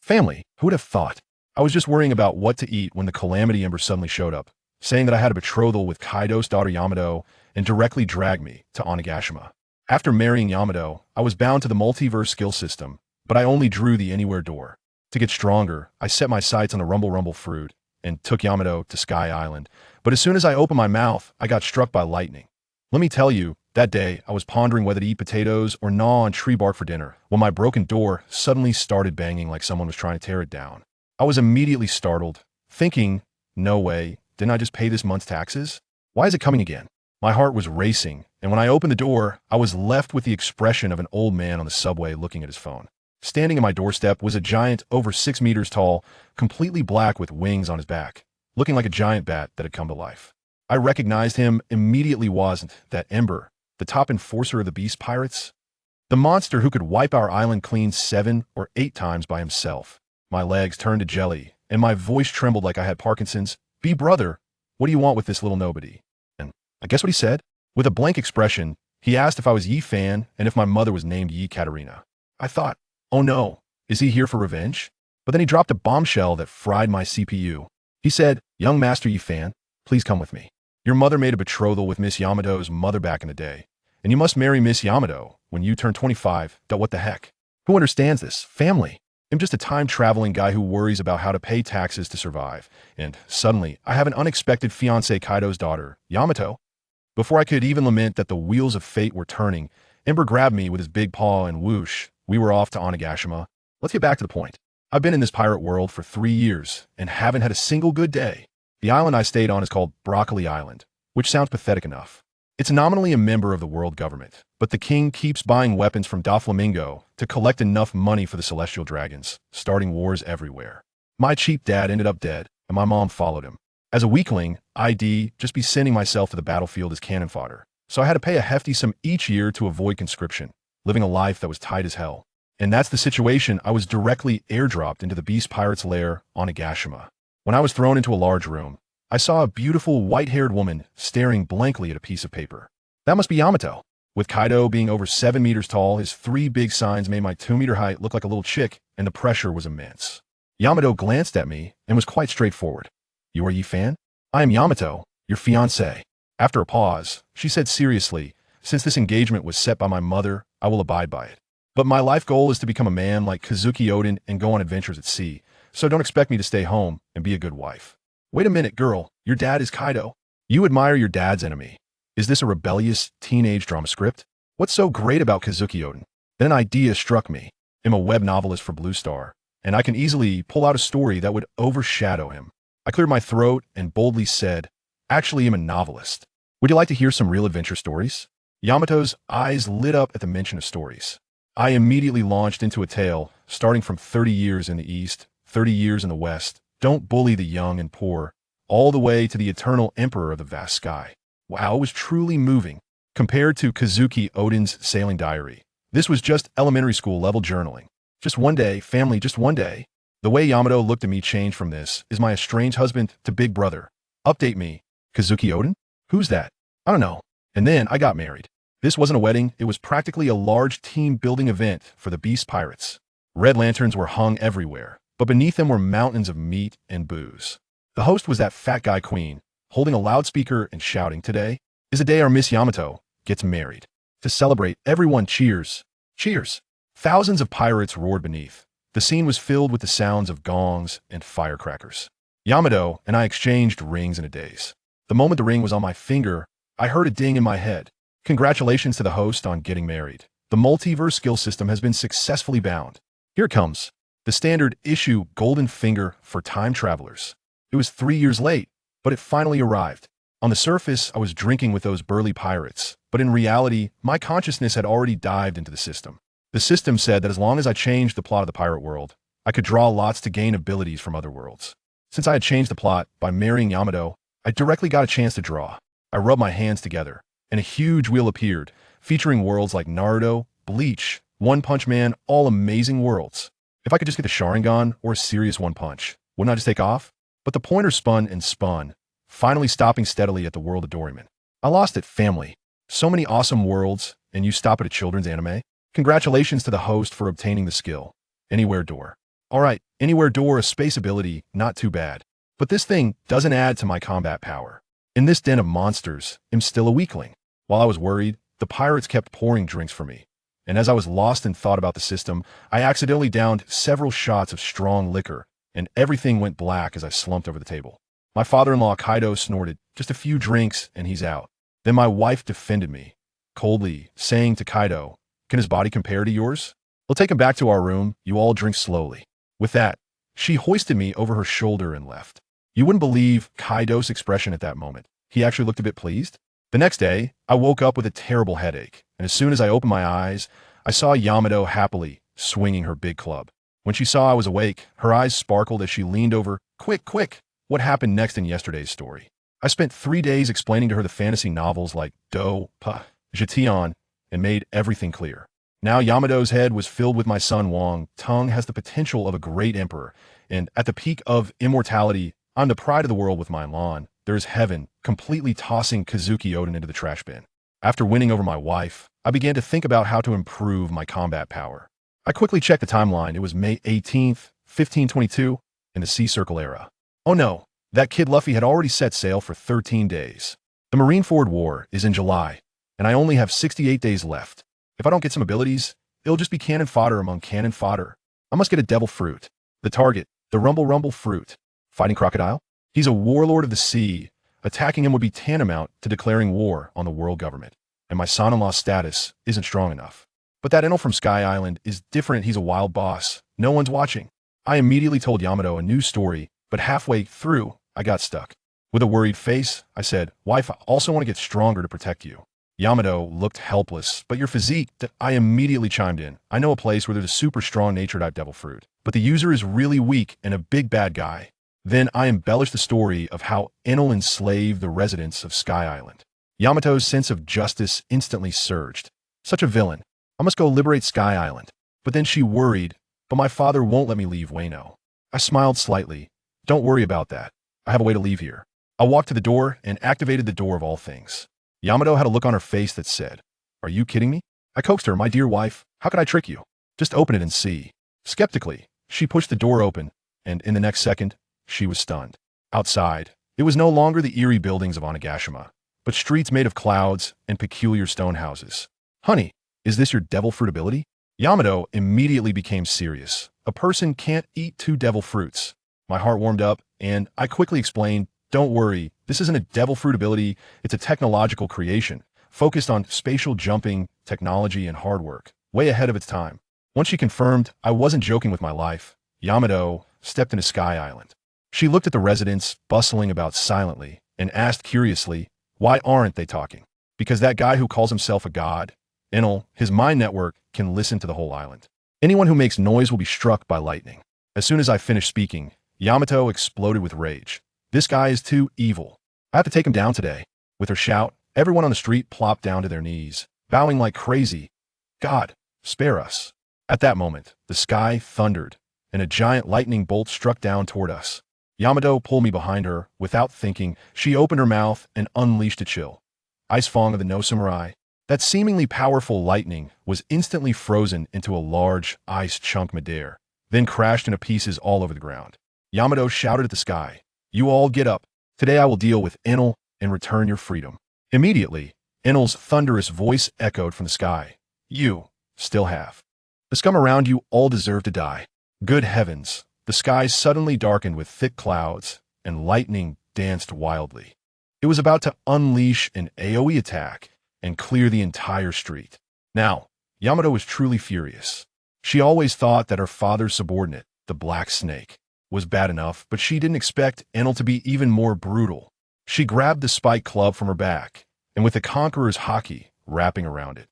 Family, who would have thought? I was just worrying about what to eat when the Calamity Ember suddenly showed up, saying that I had a betrothal with Kaido's daughter Yamato and directly dragged me to Onigashima. After marrying Yamato, I was bound to the Multiverse Skill System, but I only drew the Anywhere door. To get stronger, I set my sights on the Rumble Rumble fruit and took Yamato to Sky Island, but as soon as I opened my mouth, I got struck by lightning. Let me tell you, that day, I was pondering whether to eat potatoes or gnaw on tree bark for dinner when my broken door suddenly started banging like someone was trying to tear it down. I was immediately startled, thinking, no way, didn't I just pay this month's taxes? Why is it coming again? My heart was racing, and when I opened the door, I was left with the expression of an old man on the subway looking at his phone. Standing at my doorstep was a giant over 6 meters tall, completely black with wings on his back, looking like a giant bat that had come to life. I recognized him immediately. Wasn't that Ember, the top enforcer of the Beast Pirates? The monster who could wipe our island clean 7 or 8 times by himself. My legs turned to jelly, and my voice trembled like I had Parkinson's. "Be brother, what do you want with this little nobody?" And I guess what he said? With a blank expression, he asked if I was Yi Fan and if my mother was named Yi Katarina. I thought, oh no, is he here for revenge? But then he dropped a bombshell that fried my CPU. He said, "Young Master Yi Fan, please come with me. Your mother made a betrothal with Miss Yamato's mother back in the day, and you must marry Miss Yamato when you turn 25. What the heck? Who understands this? Family. I'm just a time-traveling guy who worries about how to pay taxes to survive, and suddenly, I have an unexpected fiancé, Kaido's daughter, Yamato." Before I could even lament that the wheels of fate were turning, Ember grabbed me with his big paw and whoosh, we were off to Onigashima. Let's get back to the point. I've been in this pirate world for 3 years and haven't had a single good day. The island I stayed on is called Broccoli Island, which sounds pathetic enough. It's nominally a member of the world government, but the king keeps buying weapons from Doflamingo to collect enough money for the celestial dragons, starting wars everywhere. My cheap dad ended up dead, and my mom followed him. As a weakling, I'd just be sending myself to the battlefield as cannon fodder, so I had to pay a hefty sum each year to avoid conscription, living a life that was tight as hell. And that's the situation. I was directly airdropped into the Beast Pirate's lair on Onigashima. When I was thrown into a large room, I saw a beautiful white-haired woman staring blankly at a piece of paper. That must be Yamato. With Kaido being over 7 meters tall, his 3 big signs made my 2-meter height look like a little chick, and the pressure was immense. Yamato glanced at me and was quite straightforward. "You are Yi Fan? I am Yamato, your fiancé." After a pause, she said seriously, "Since this engagement was set by my mother, I will abide by it. But my life goal is to become a man like Kazuki Odin and go on adventures at sea, so don't expect me to stay home and be a good wife." "Wait a minute, girl, your dad is Kaido. You admire your dad's enemy. Is this a rebellious teenage drama script? What's so great about Kazuki Odin?" Then an idea struck me. I'm a web novelist for Blue Star, and I can easily pull out a story that would overshadow him. I cleared my throat and boldly said, "Actually, I'm a novelist. Would you like to hear some real adventure stories?" Yamato's eyes lit up at the mention of stories. I immediately launched into a tale, starting from 30 years in the East, 30 years in the West, don't bully the young and poor, all the way to the eternal emperor of the vast sky. Wow, it was truly moving. Compared to Kazuki Odin's sailing diary, this was just elementary school level journaling. Just one day, family, just one day. The way Yamato looked at me changed from "this is my estranged husband" to "big brother. Update me. Kazuki Odin? Who's that? I don't know." And then I got married. This wasn't a wedding, it was practically a large team-building event for the Beast Pirates. Red lanterns were hung everywhere, but beneath them were mountains of meat and booze. The host was that fat guy Queen, holding a loudspeaker and shouting, "Today is the day our Miss Yamato gets married." To celebrate, everyone cheers. Cheers! Thousands of pirates roared beneath. The scene was filled with the sounds of gongs and firecrackers. Yamato and I exchanged rings in a daze. The moment the ring was on my finger, I heard a ding in my head. Congratulations to the host on getting married. The Multiverse Skill System has been successfully bound. Here it comes. The standard issue golden finger for time travelers. It was 3 years late, but it finally arrived. On the surface, I was drinking with those burly pirates, but in reality, my consciousness had already dived into the system. The system said that as long as I changed the plot of the pirate world, I could draw lots to gain abilities from other worlds. Since I had changed the plot by marrying Yamato, I directly got a chance to draw. I rubbed my hands together, and a huge wheel appeared, featuring worlds like Naruto, Bleach, One Punch Man, all amazing worlds. If I could just get the Sharingan or a serious one punch, wouldn't I just take off? But the pointer spun and spun, finally stopping steadily at the world of Doryman. I lost it, family. So many awesome worlds, and you stop at a children's anime? Congratulations to the host for obtaining the skill. Anywhere door. Alright, Anywhere door, a space ability, not too bad. But this thing doesn't add to my combat power. In this den of monsters, I'm still a weakling. While I was worried, the pirates kept pouring drinks for me. And as I was lost in thought about the system, I accidentally downed several shots of strong liquor, and everything went black as I slumped over the table. My father-in-law Kaido snorted, "Just a few drinks, and he's out." Then my wife defended me, coldly saying to Kaido, "Can his body compare to yours? We'll take him back to our room. You all drink slowly." With that, she hoisted me over her shoulder and left. You wouldn't believe Kaido's expression at that moment. He actually looked a bit pleased. The next day, I woke up with a terrible headache, and as soon as I opened my eyes, I saw Yamato happily swinging her big club. When she saw I was awake, her eyes sparkled as she leaned over. "Quick, quick! What happened next in yesterday's story?" I spent 3 days explaining to her the fantasy novels like Do, Pa, Jetion, and made everything clear. Now Yamato's head was filled with my son Wang. Tung has the potential of a great emperor, and at the peak of immortality, I'm the pride of the world with my lawn. There is heaven, completely tossing Kazuki Oden into the trash bin. After winning over my wife, I began to think about how to improve my combat power. I quickly checked the timeline. It was May 18th, 1522, in the Sea Circle era. Oh no, that kid Luffy had already set sail for 13 days. The Marineford War is in July, and I only have 68 days left. If I don't get some abilities, it'll just be cannon fodder among cannon fodder. I must get a devil fruit. The target, the Rumble Rumble fruit. Fighting Crocodile? He's a warlord of the sea. Attacking him would be tantamount to declaring war on the world government. And my son-in-law's status isn't strong enough. But that Enel from Sky Island is different. He's a wild boss. No one's watching. I immediately told Yamato a new story, but halfway through, I got stuck. With a worried face, I said, "Wife, I also want to get stronger to protect you." Yamato looked helpless, "But your physique," I immediately chimed in. "I know a place where there's a super strong nature-type devil fruit, but the user is really weak and a big bad guy." Then I embellished the story of how Enel enslaved the residents of Sky Island. Yamato's sense of justice instantly surged. Such a villain. I must go liberate Sky Island. But then she worried, "But my father won't let me leave Wano." I smiled slightly. "Don't worry about that. I have a way to leave here." I walked to the door and activated the door of all things. Yamato had a look on her face that said, "Are you kidding me?" I coaxed her, "My dear wife, how could I trick you? Just open it and see." Skeptically, she pushed the door open, and in the next second, she was stunned. Outside, it was no longer the eerie buildings of Onigashima, but streets made of clouds and peculiar stone houses. "Honey, is this your devil fruit ability?" Yamato immediately became serious. "A person can't eat 2 devil fruits." My heart warmed up, and I quickly explained, "Don't worry, this isn't a devil fruit ability, it's a technological creation, focused on spatial jumping, technology, and hard work, way ahead of its time." Once she confirmed I wasn't joking with my life, Yamato stepped into Sky Island. She looked at the residents, bustling about silently, and asked curiously, "Why aren't they talking?" "Because that guy who calls himself a god, Enel, his mind network can listen to the whole island. Anyone who makes noise will be struck by lightning." As soon as I finished speaking, Yamato exploded with rage. "This guy is too evil. I have to take him down today." With her shout, everyone on the street plopped down to their knees, bowing like crazy. "God, spare us." At that moment, the sky thundered, and a giant lightning bolt struck down toward us. Yamato pulled me behind her. Without thinking, she opened her mouth and unleashed a chill. Ice Fong of the No Samurai. That seemingly powerful lightning was instantly frozen into a large ice chunk midair, then crashed into pieces all over the ground. Yamato shouted at the sky, "You all get up. Today I will deal with Enel and return your freedom." Immediately, Enel's thunderous voice echoed from the sky. "You still have. The scum around you all deserve to die." Good heavens! The sky suddenly darkened with thick clouds, and lightning danced wildly. It was about to unleash an AoE attack and clear the entire street. Now, Yamato was truly furious. She always thought that her father's subordinate, the Black Snake, was bad enough, but she didn't expect Enel to be even more brutal. She grabbed the spike club from her back, and with the Conqueror's haki wrapping around it,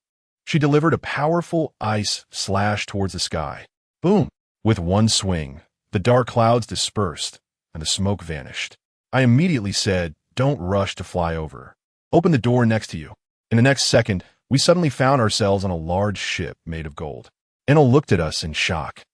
she delivered a powerful ice slash towards the sky. Boom! With one swing, the dark clouds dispersed, and the smoke vanished. I immediately said, "Don't rush to fly over. Open the door next to you." In the next second, we suddenly found ourselves on a large ship made of gold. Enel looked at us in shock,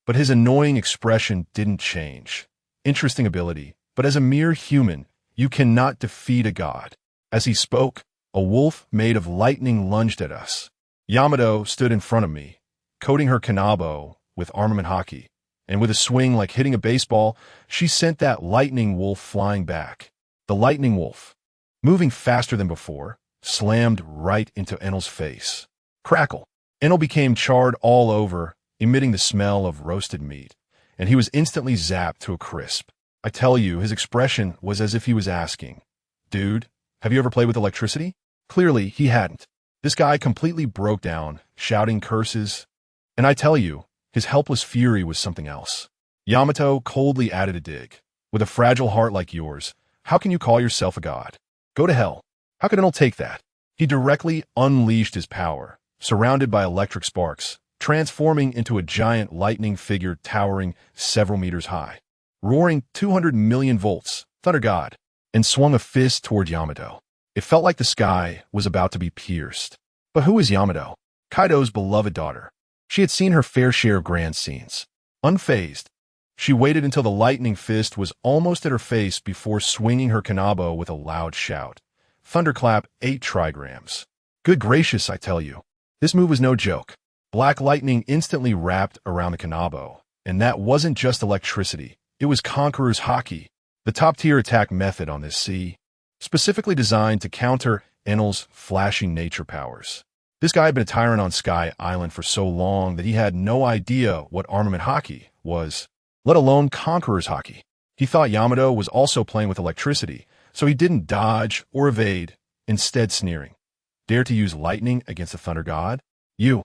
but his annoying expression didn't change. Interesting ability, but as a mere human, you cannot defeat a god. As he spoke, a wolf made of lightning lunged at us. Yamato stood in front of me, coating her kanabo with armament haki, and with a swing like hitting a baseball, she sent that lightning wolf flying back. The lightning wolf, moving faster than before, slammed right into Enel's face. Crackle. Enel became charred all over, emitting the smell of roasted meat, and he was instantly zapped to a crisp. I tell you, his expression was as if he was asking, "Dude, have you ever played with electricity?" Clearly, he hadn't. This guy completely broke down, shouting curses, and I tell you, his helpless fury was something else. Yamato coldly added a dig. "With a fragile heart like yours, how can you call yourself a god? Go to hell." How could Enel take that? He directly unleashed his power, surrounded by electric sparks, transforming into a giant lightning figure towering several meters high. Roaring 200 million volts, Thunder God, and swung a fist toward Yamato. It felt like the sky was about to be pierced. But who is Yamato? Kaido's beloved daughter. She had seen her fair share of grand scenes. Unfazed, she waited until the lightning fist was almost at her face before swinging her kanabo with a loud shout. Thunderclap 8 trigrams. Good gracious, I tell you. This move was no joke. Black lightning instantly wrapped around the kanabo, and that wasn't just electricity. It was Conqueror's Haki, the top-tier attack method on this sea, specifically designed to counter Enel's flashing nature powers. This guy had been a tyrant on Sky Island for so long that he had no idea what armament Haki was, let alone Conqueror's Haki. He thought Yamato was also playing with electricity, so he didn't dodge or evade, instead sneering. Dare to use lightning against the Thunder God? You,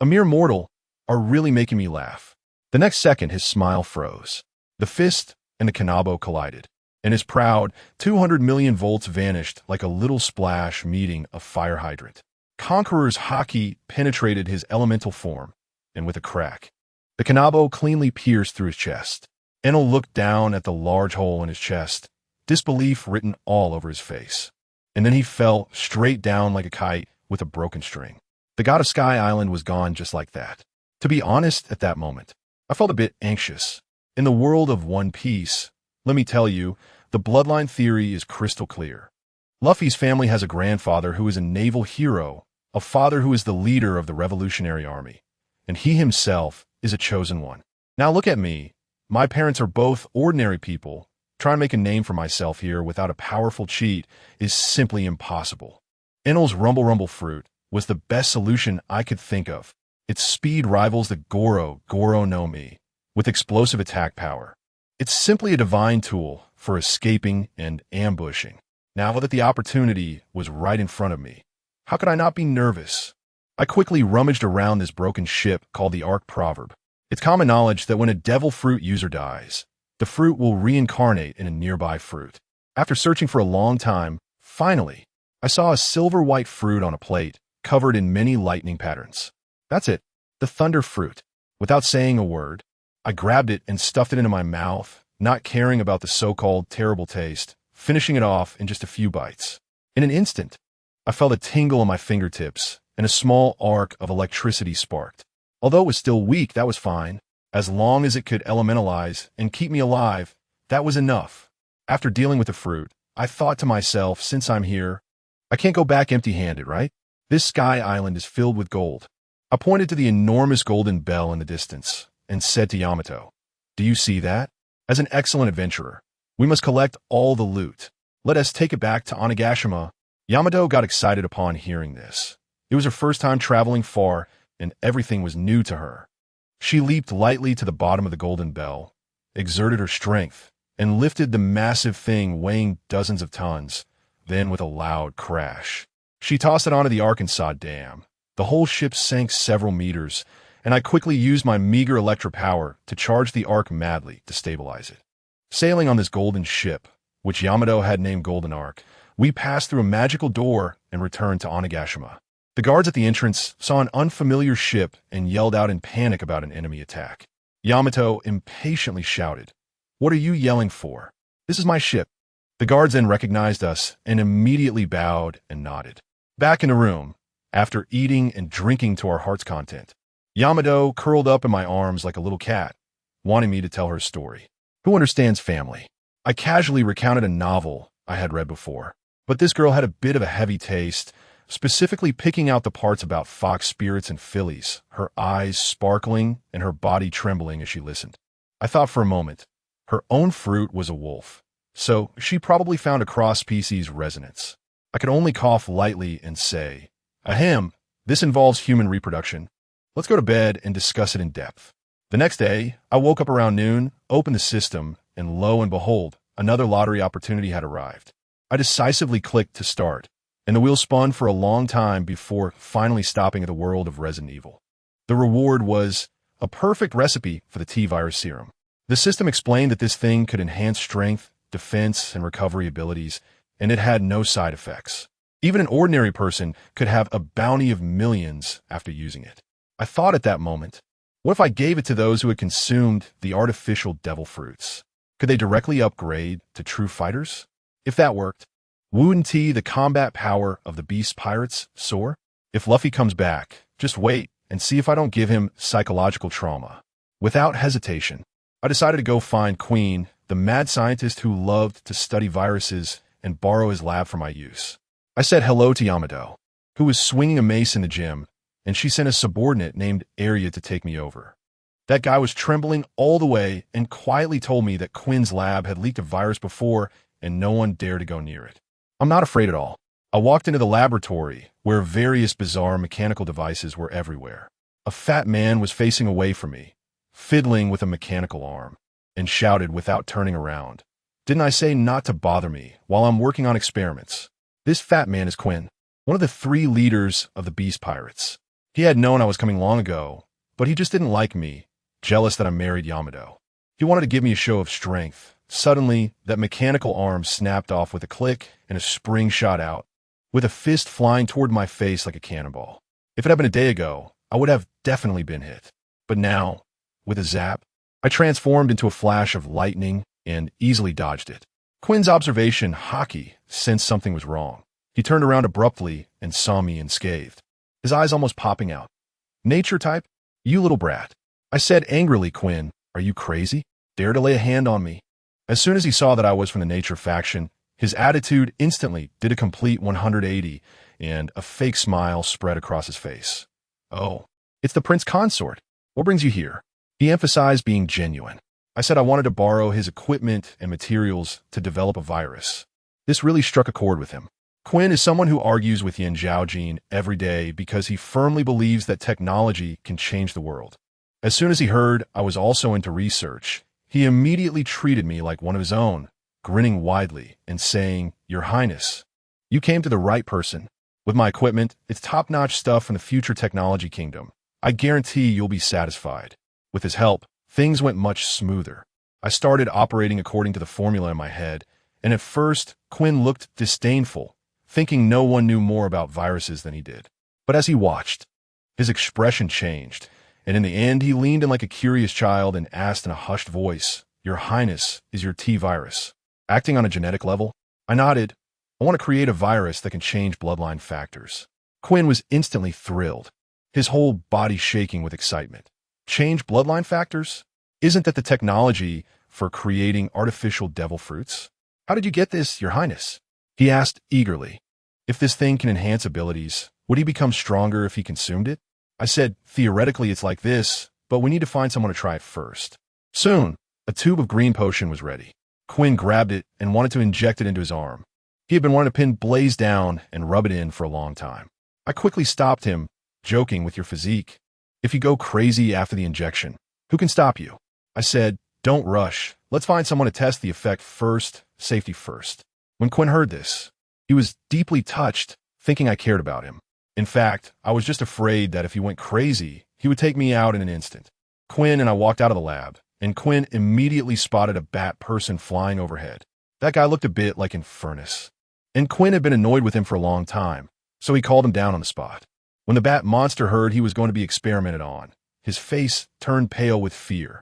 a mere mortal, are really making me laugh. The next second, his smile froze. The fist and the kanabo collided, and his proud 200 million volts vanished like a little splash meeting a fire hydrant. Conqueror's Haki penetrated his elemental form, and with a crack, the kanabo cleanly pierced through his chest. Enel looked down at the large hole in his chest, disbelief written all over his face. And then he fell straight down like a kite with a broken string. The god of Sky Island was gone just like that. To be honest, at that moment, I felt a bit anxious. In the world of One Piece, let me tell you, the bloodline theory is crystal clear. Luffy's family has a grandfather who is a naval hero, a father who is the leader of the Revolutionary Army, and he himself is a chosen one. Now look at me. My parents are both ordinary people. Trying to make a name for myself here without a powerful cheat is simply impossible. Enel's Rumble Rumble fruit was the best solution I could think of. Its speed rivals the Goro no Mi, with explosive attack power. It's simply a divine tool for escaping and ambushing. Now that the opportunity was right in front of me, how could I not be nervous? I quickly rummaged around this broken ship called the Ark Proverb. It's common knowledge that when a devil fruit user dies, the fruit will reincarnate in a nearby fruit. After searching for a long time, finally, I saw a silver-white fruit on a plate, covered in many lightning patterns. That's it, the thunder fruit. Without saying a word, I grabbed it and stuffed it into my mouth, not caring about the so-called terrible taste, finishing it off in just a few bites. In an instant, I felt a tingle on my fingertips, and a small arc of electricity sparked. Although it was still weak, that was fine. As long as it could elementalize and keep me alive, that was enough. After dealing with the fruit, I thought to myself, since I'm here, I can't go back empty-handed, right? This Sky Island is filled with gold. I pointed to the enormous golden bell in the distance and said to Yamato, "Do you see that? As an excellent adventurer, we must collect all the loot. Let us take it back to Onigashima." Yamato got excited upon hearing this. It was her first time traveling far, and everything was new to her. She leaped lightly to the bottom of the golden bell, exerted her strength, and lifted the massive thing weighing dozens of tons. Then, with a loud crash, she tossed it onto the Arkansas Dam. The whole ship sank several meters, and I quickly used my meager electro power to charge the Ark madly to stabilize it. Sailing on this golden ship, which Yamato had named Golden Ark, we passed through a magical door and returned to Onigashima. The guards at the entrance saw an unfamiliar ship and yelled out in panic about an enemy attack. Yamato impatiently shouted, "What are you yelling for? This is my ship." The guards then recognized us and immediately bowed and nodded. Back in the room, after eating and drinking to our heart's content, Yamato curled up in my arms like a little cat, wanting me to tell her story. Who understands family? I casually recounted a novel I had read before, but this girl had a bit of a heavy taste, specifically picking out the parts about fox spirits and fillies, her eyes sparkling and her body trembling as she listened. I thought for a moment. Her own fruit was a wolf, so she probably found a cross-species resonance. I could only cough lightly and say, "Ahem, this involves human reproduction. Let's go to bed and discuss it in depth." The next day, I woke up around noon, opened the system, and lo and behold, another lottery opportunity had arrived. I decisively clicked to start, and the wheel spun for a long time before finally stopping at the world of Resident Evil. The reward was a perfect recipe for the T-virus serum. The system explained that this thing could enhance strength, defense, and recovery abilities, and it had no side effects. Even an ordinary person could have a bounty of millions after using it. I thought at that moment, what if I gave it to those who had consumed the artificial devil fruits? Could they directly upgrade to true fighters? If that worked, wouldn't the combat power of the Beast Pirates soar? If Luffy comes back, just wait and see if I don't give him psychological trauma. Without hesitation, I decided to go find Queen, the mad scientist who loved to study viruses, and borrow his lab for my use. I said hello to Yamato, who was swinging a mace in the gym, and she sent a subordinate named Arya to take me over. That guy was trembling all the way and quietly told me that Quinn's lab had leaked a virus before and no one dared to go near it. I'm not afraid at all. I walked into the laboratory where various bizarre mechanical devices were everywhere. A fat man was facing away from me, fiddling with a mechanical arm, and shouted without turning around, "Didn't I say not to bother me while I'm working on experiments?" This fat man is Quinn, one of the 3 leaders of the Beast Pirates. He had known I was coming long ago, but he just didn't like me, jealous that I married Yamato. He wanted to give me a show of strength. Suddenly, that mechanical arm snapped off with a click and a spring shot out, with a fist flying toward my face like a cannonball. If it had been a day ago, I would have definitely been hit. But now, with a zap, I transformed into a flash of lightning and easily dodged it. Quinn's observation, Hockey, sensed something was wrong. He turned around abruptly and saw me unscathed, his eyes almost popping out. "Nature type? You little brat." I said angrily, "Quinn, are you crazy? Dare to lay a hand on me?" As soon as he saw that I was from the Nature faction, his attitude instantly did a complete 180, and a fake smile spread across his face. "Oh, it's the Prince Consort. What brings you here?" He emphasized being genuine. I said I wanted to borrow his equipment and materials to develop a virus. This really struck a chord with him. Quinn is someone who argues with Yin Zhaojin every day because he firmly believes that technology can change the world. As soon as he heard I was also into research, he immediately treated me like one of his own, grinning widely and saying, "Your Highness, you came to the right person. With my equipment, it's top-notch stuff from the future technology kingdom. I guarantee you'll be satisfied." With his help, things went much smoother. I started operating according to the formula in my head, and at first, Quinn looked disdainful, thinking no one knew more about viruses than he did. But as he watched, his expression changed, and in the end he leaned in like a curious child and asked in a hushed voice, "Your Highness, is your T-virus acting on a genetic level?" I nodded. "I want to create a virus that can change bloodline factors." Quinn was instantly thrilled, his whole body shaking with excitement. Change bloodline factors? Isn't that the technology for creating artificial devil fruits? "How did you get this, Your Highness?" he asked eagerly. If this thing can enhance abilities, would he become stronger if he consumed it? I said, "Theoretically it's like this, but we need to find someone to try it first." Soon, a tube of green potion was ready. Quinn grabbed it and wanted to inject it into his arm. He had been wanting to pin Blaze down and rub it in for a long time. I quickly stopped him, joking, "With your physique, if you go crazy after the injection, who can stop you?" I said, "Don't rush. Let's find someone to test the effect first, safety first." When Quinn heard this, he was deeply touched, thinking I cared about him. In fact, I was just afraid that if he went crazy, he would take me out in an instant. Quinn and I walked out of the lab, and Quinn immediately spotted a bat person flying overhead. That guy looked a bit like Infernus, and Quinn had been annoyed with him for a long time, so he called him down on the spot. When the bat monster heard he was going to be experimented on, his face turned pale with fear,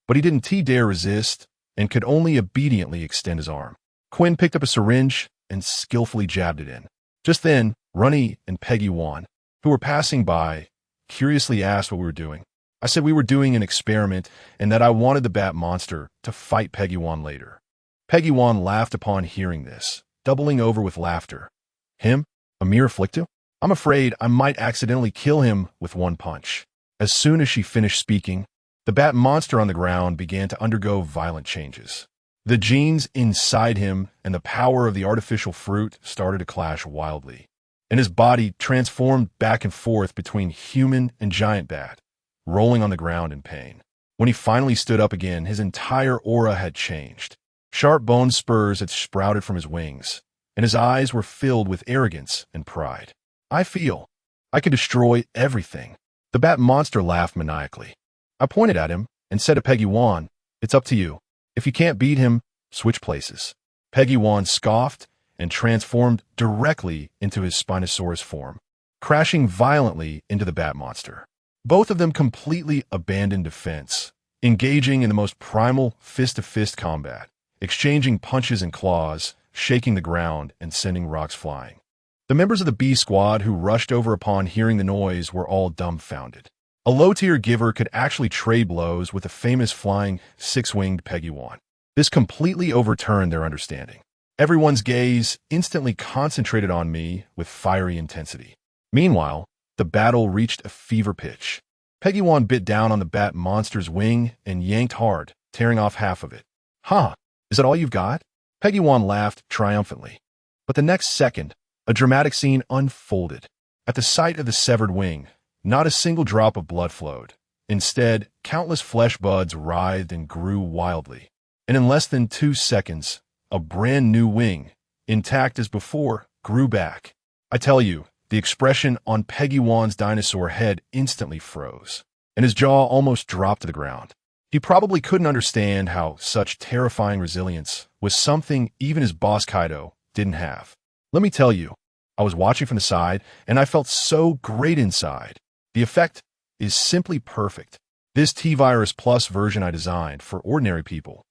but he didn't dare resist and could only obediently extend his arm. Quinn picked up a syringe and skillfully jabbed it in. Just then, Runny and Peggy Wan, who were passing by, curiously asked what we were doing. I said we were doing an experiment and that I wanted the bat monster to fight Peggy Wan later. Peggy Wan laughed upon hearing this, doubling over with laughter. "Him? A mere afflicto? I'm afraid I might accidentally kill him with one punch." As soon as she finished speaking, The bat monster on the ground began to undergo violent changes. The genes inside him and the power of the artificial fruit started to clash wildly, and his body transformed back and forth between human and giant bat, rolling on the ground in pain. When he finally stood up again, his entire aura had changed. Sharp bone spurs had sprouted from his wings, and his eyes were filled with arrogance and pride. I feel I could destroy everything. The bat monster laughed maniacally. I pointed at him and said to Peggy Wan, "It's up to you. If you can't beat him, switch places." Peggy Wan scoffed and transformed directly into his Spinosaurus form, crashing violently into the bat monster. Both of them completely abandoned defense, engaging in the most primal fist-to-fist combat, exchanging punches and claws, shaking the ground and sending rocks flying. The members of the B Squad who rushed over upon hearing the noise were all dumbfounded. A low-tier giver could actually trade blows with the famous flying six-winged Peggy Wan. This completely overturned their understanding. Everyone's gaze instantly concentrated on me with fiery intensity. Meanwhile, the battle reached a fever pitch. Peggy Wan bit down on the bat monster's wing and yanked hard, tearing off half of it. "Huh, is that all you've got?" Peggy Wan laughed triumphantly. But the next second, a dramatic scene unfolded. At the sight of the severed wing, not a single drop of blood flowed. Instead, countless flesh buds writhed and grew wildly. And in less than 2 seconds, a brand new wing, intact as before, grew back. I tell you, the expression on Peggy Wan's dinosaur head instantly froze, and his jaw almost dropped to the ground. He probably couldn't understand how such terrifying resilience was something even his boss Kaido didn't have. Let me tell you, I was watching from the side, and I felt so great inside. The effect is simply perfect. This T-Virus Plus version I designed for ordinary people.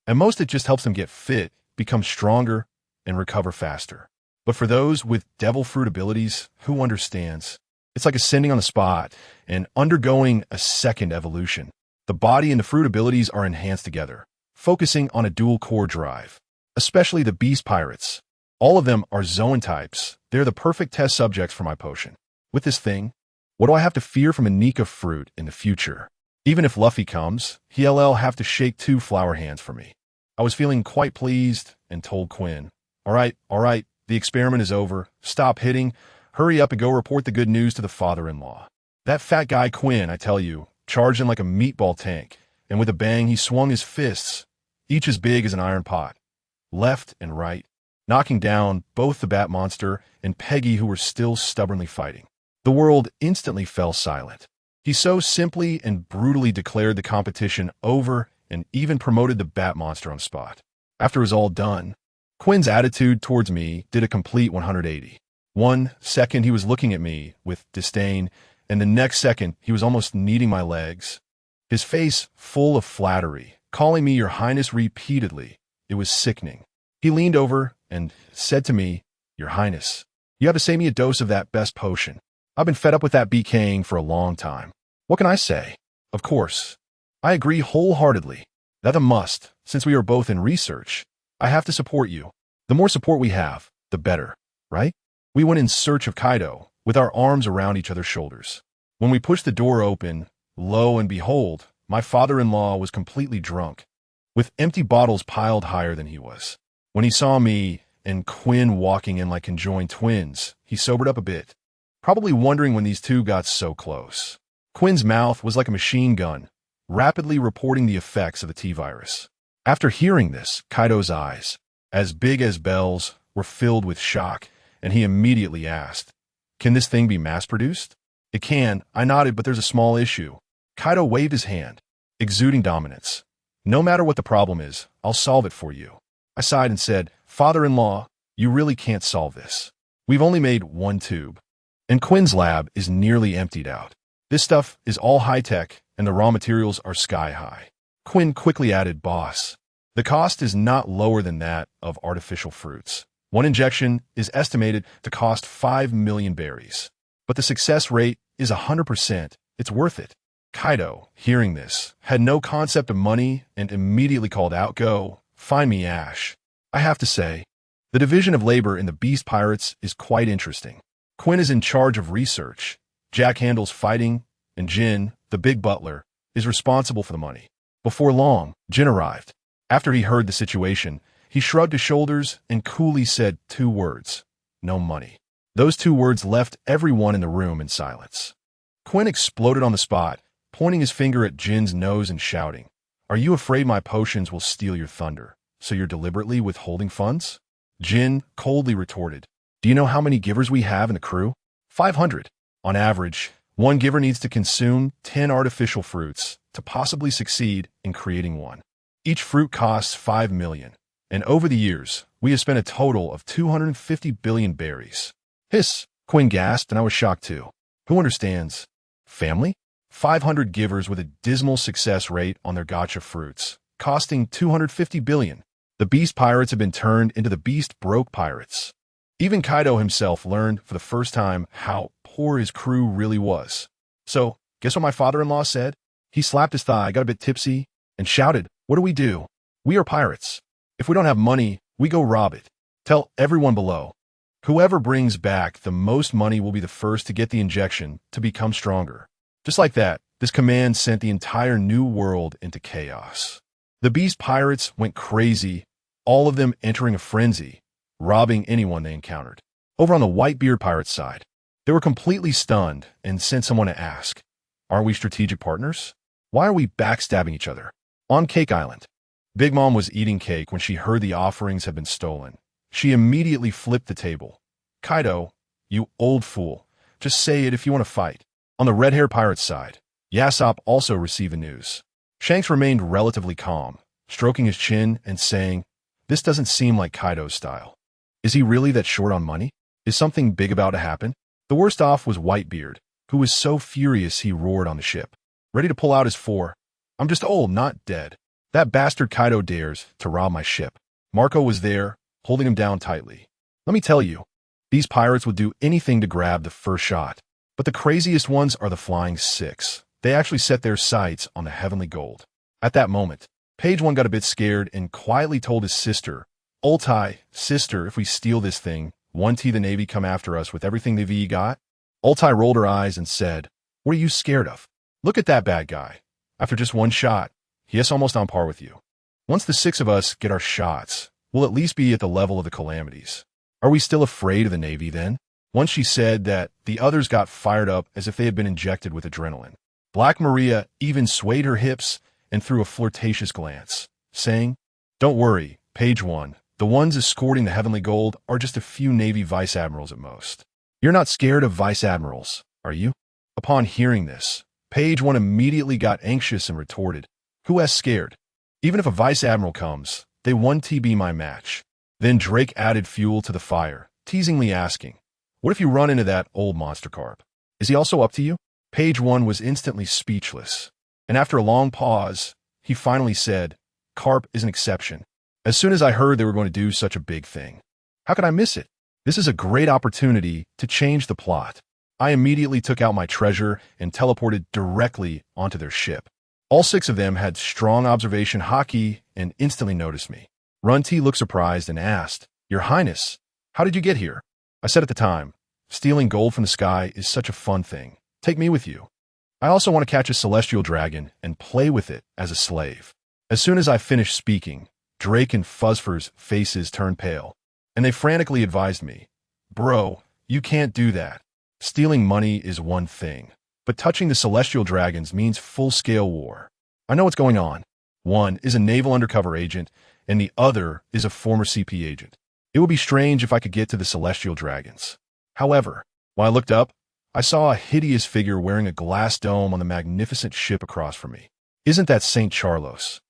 And most it just helps them get fit, become stronger, and recover faster. But for those with devil fruit abilities, who understands? It's like ascending on the spot and undergoing a second evolution. The body and the fruit abilities are enhanced together, focusing on a dual core drive. Especially the beast pirates. All of them are Zoan types. They're the perfect test subjects for my potion. With this thing, what do I have to fear from a Nika fruit in the future? Even if Luffy comes, he'll have to shake 2 flower hands for me. I was feeling quite pleased and told Quinn, all right, the experiment is over. Stop hitting. Hurry up and go report the good news to the father-in-law." That fat guy Quinn, I tell you, charged in like a meatball tank, and with a bang he swung his fists, each as big as an iron pot, left and right, knocking down both the bat monster and Peggy, who were still stubbornly fighting. The world instantly fell silent. He so simply and brutally declared the competition over and even promoted the bat monster on spot. After it was all done, Quinn's attitude towards me did a complete 180. 1 second he was looking at me with disdain, and the next second he was almost kneading my legs. His face full of flattery, calling me Your Highness repeatedly. It was sickening. He leaned over and said to me, "Your Highness, you have to save me a dose of that best potion. I've been fed up with that BKing for a long time." What can I say? Of course, I agree wholeheartedly. That's a must. Since we are both in research, I have to support you. The more support we have, the better, right? We went in search of Kaido, with our arms around each other's shoulders. When we pushed the door open, lo and behold, my father-in-law was completely drunk, with empty bottles piled higher than he was. When he saw me and Quinn walking in like conjoined twins, he sobered up a bit, probably wondering when these two got so close. Quinn's mouth was like a machine gun, rapidly reporting the effects of the T-Virus. After hearing this, Kaido's eyes, as big as bells, were filled with shock, and he immediately asked, "Can this thing be mass-produced?" "It can," I nodded, "but there's a small issue." Kaido waved his hand, exuding dominance. "No matter what the problem is, I'll solve it for you." I sighed and said, "Father-in-law, you really can't solve this. We've only made 1 tube, and Quinn's lab is nearly emptied out. This stuff is all high-tech, and the raw materials are sky-high." Quinn quickly added, "Boss, the cost is not lower than that of artificial fruits. 1 injection is estimated to cost 5 million berries. But the success rate is 100%. It's worth it." Kaido, hearing this, had no concept of money and immediately called out, "Go, find me Ash." I have to say, the division of labor in the Beast Pirates is quite interesting. Quinn is in charge of research, Jack handles fighting, and Jin, the big butler, is responsible for the money. Before long, Jin arrived. After he heard the situation, he shrugged his shoulders and coolly said 2 words. No money. Those 2 words left everyone in the room in silence. Quinn exploded on the spot, pointing his finger at Jin's nose and shouting, "Are you afraid my potions will steal your thunder, so you're deliberately withholding funds?" Jin coldly retorted, "Do you know how many givers we have in the crew? 500. On average, one giver needs to consume 10 artificial fruits to possibly succeed in creating one. Each fruit costs 5 million, and over the years, we have spent a total of 250 billion berries." Hiss, Quinn gasped, and I was shocked too. Who understands? Family? 500 givers with a dismal success rate on their gacha fruits, costing 250 billion. The beast pirates have been turned into the beast broke pirates. Even Kaido himself learned for the first time how poor his crew really was. So, guess what my father-in-law said? He slapped his thigh, got a bit tipsy, and shouted, "What do we do? We are pirates. If we don't have money, we go rob it. Tell everyone below. Whoever brings back the most money will be the first to get the injection to become stronger." Just like that, this command sent the entire new world into chaos. The beast pirates went crazy, all of them entering a frenzy, robbing anyone they encountered. Over on the Whitebeard pirates side, they were completely stunned and sent someone to ask, "Aren't we strategic partners? Why are we backstabbing each other?" On Cake Island, Big Mom was eating cake when she heard the offerings had been stolen. She immediately flipped the table. "Kaido, you old fool, just say it if you want to fight." On the red-haired pirate's side, Yasop also received the news. Shanks remained relatively calm, stroking his chin and saying, "This doesn't seem like Kaido's style. Is he really that short on money? Is something big about to happen?" The worst off was Whitebeard, who was so furious he roared on the ship, ready to pull out his 4. "I'm just old, not dead. That bastard Kaido dares to rob my ship." Marco was there, holding him down tightly. "Let me tell you, these pirates would do anything to grab the first shot. But the craziest ones are the Flying 6. They actually set their sights on the heavenly gold." At that moment, Page 1 got a bit scared and quietly told his sister, "Ultai, sister, if we steal this thing, won't the Navy come after us with everything they've got?" Ultai rolled her eyes and said, "What are you scared of? Look at that bad guy. After just 1 shot, he is almost on par with you. Once the 6 of us get our shots, we'll at least be at the level of the Calamities. Are we still afraid of the Navy then?" Once she said that, the others got fired up as if they had been injected with adrenaline. Black Maria even swayed her hips and threw a flirtatious glance, saying, "Don't worry, Page 1, the ones escorting the heavenly gold are just a few Navy vice admirals at most. You're not scared of vice admirals, are you?" Upon hearing this, Page 1 immediately got anxious and retorted, "Who has scared? Even if a vice admiral comes, they won't be my match." Then Drake added fuel to the fire, teasingly asking, "What if you run into that old monster carp? Is he also up to you?" Page 1 was instantly speechless, and after a long pause, he finally said, "Carp is an exception. As soon as I heard they were going to do such a big thing, how could I miss it? This is a great opportunity to change the plot." I immediately took out my treasure and teleported directly onto their ship. All 6 of them had strong observation haki and instantly noticed me. Runti looked surprised and asked, "Your Highness, how did you get here?" I said at the time, "Stealing gold from the sky is such a fun thing. Take me with you. I also want to catch a celestial dragon and play with it as a slave." As soon as I finished speaking, Drake and Fuzzfur's faces turned pale, and they frantically advised me, "Bro, you can't do that. Stealing money is one thing, but touching the celestial dragons means full-scale war. I know what's going on. One is a naval undercover agent, and the other is a former CP agent. It would be strange if I could get to the celestial dragons." However, when I looked up, I saw a hideous figure wearing a glass dome on the magnificent ship across from me. Isn't that St. Charlos?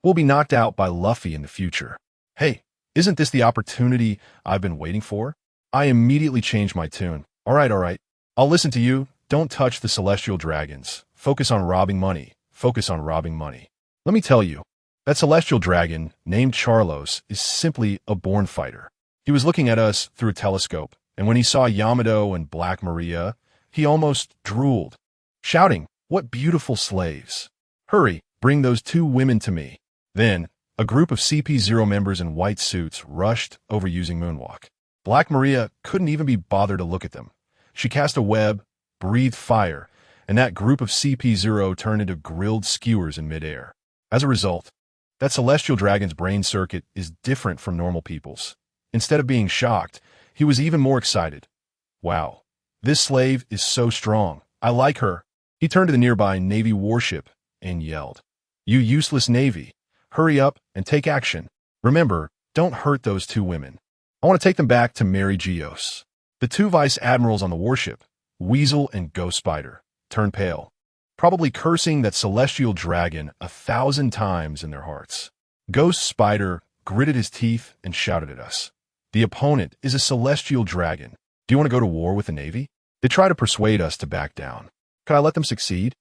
We'll be knocked out by Luffy in the future. Hey, isn't this the opportunity I've been waiting for? I immediately changed my tune. All right. I'll listen to you. Don't touch the celestial dragons. Focus on robbing money. Focus on robbing money. Let me tell you, that celestial dragon, named Charlos, is simply a born fighter. He was looking at us through a telescope, and when he saw Yamato and Black Maria, he almost drooled, shouting, "What beautiful slaves! Hurry, bring those 2 women to me." Then, a group of CP0 members in white suits rushed over using Moonwalk. Black Maria couldn't even be bothered to look at them. She cast a web, breathed fire, and that group of CP0 turned into grilled skewers in midair. As a result, that celestial dragon's brain circuit is different from normal people's. Instead of being shocked, he was even more excited. Wow, this slave is so strong. I like her. He turned to the nearby Navy warship and yelled, "You useless Navy, hurry up and take action. Remember, don't hurt those two women. I want to take them back to Mary Geos." The two vice admirals on the warship, Weasel and Ghost Spider, turned pale, probably cursing that celestial dragon 1,000 times in their hearts. Ghost Spider gritted his teeth and shouted at us, "The opponent is a celestial dragon. Do you want to go to war with the Navy?" They tried to persuade us to back down. Could I let them succeed?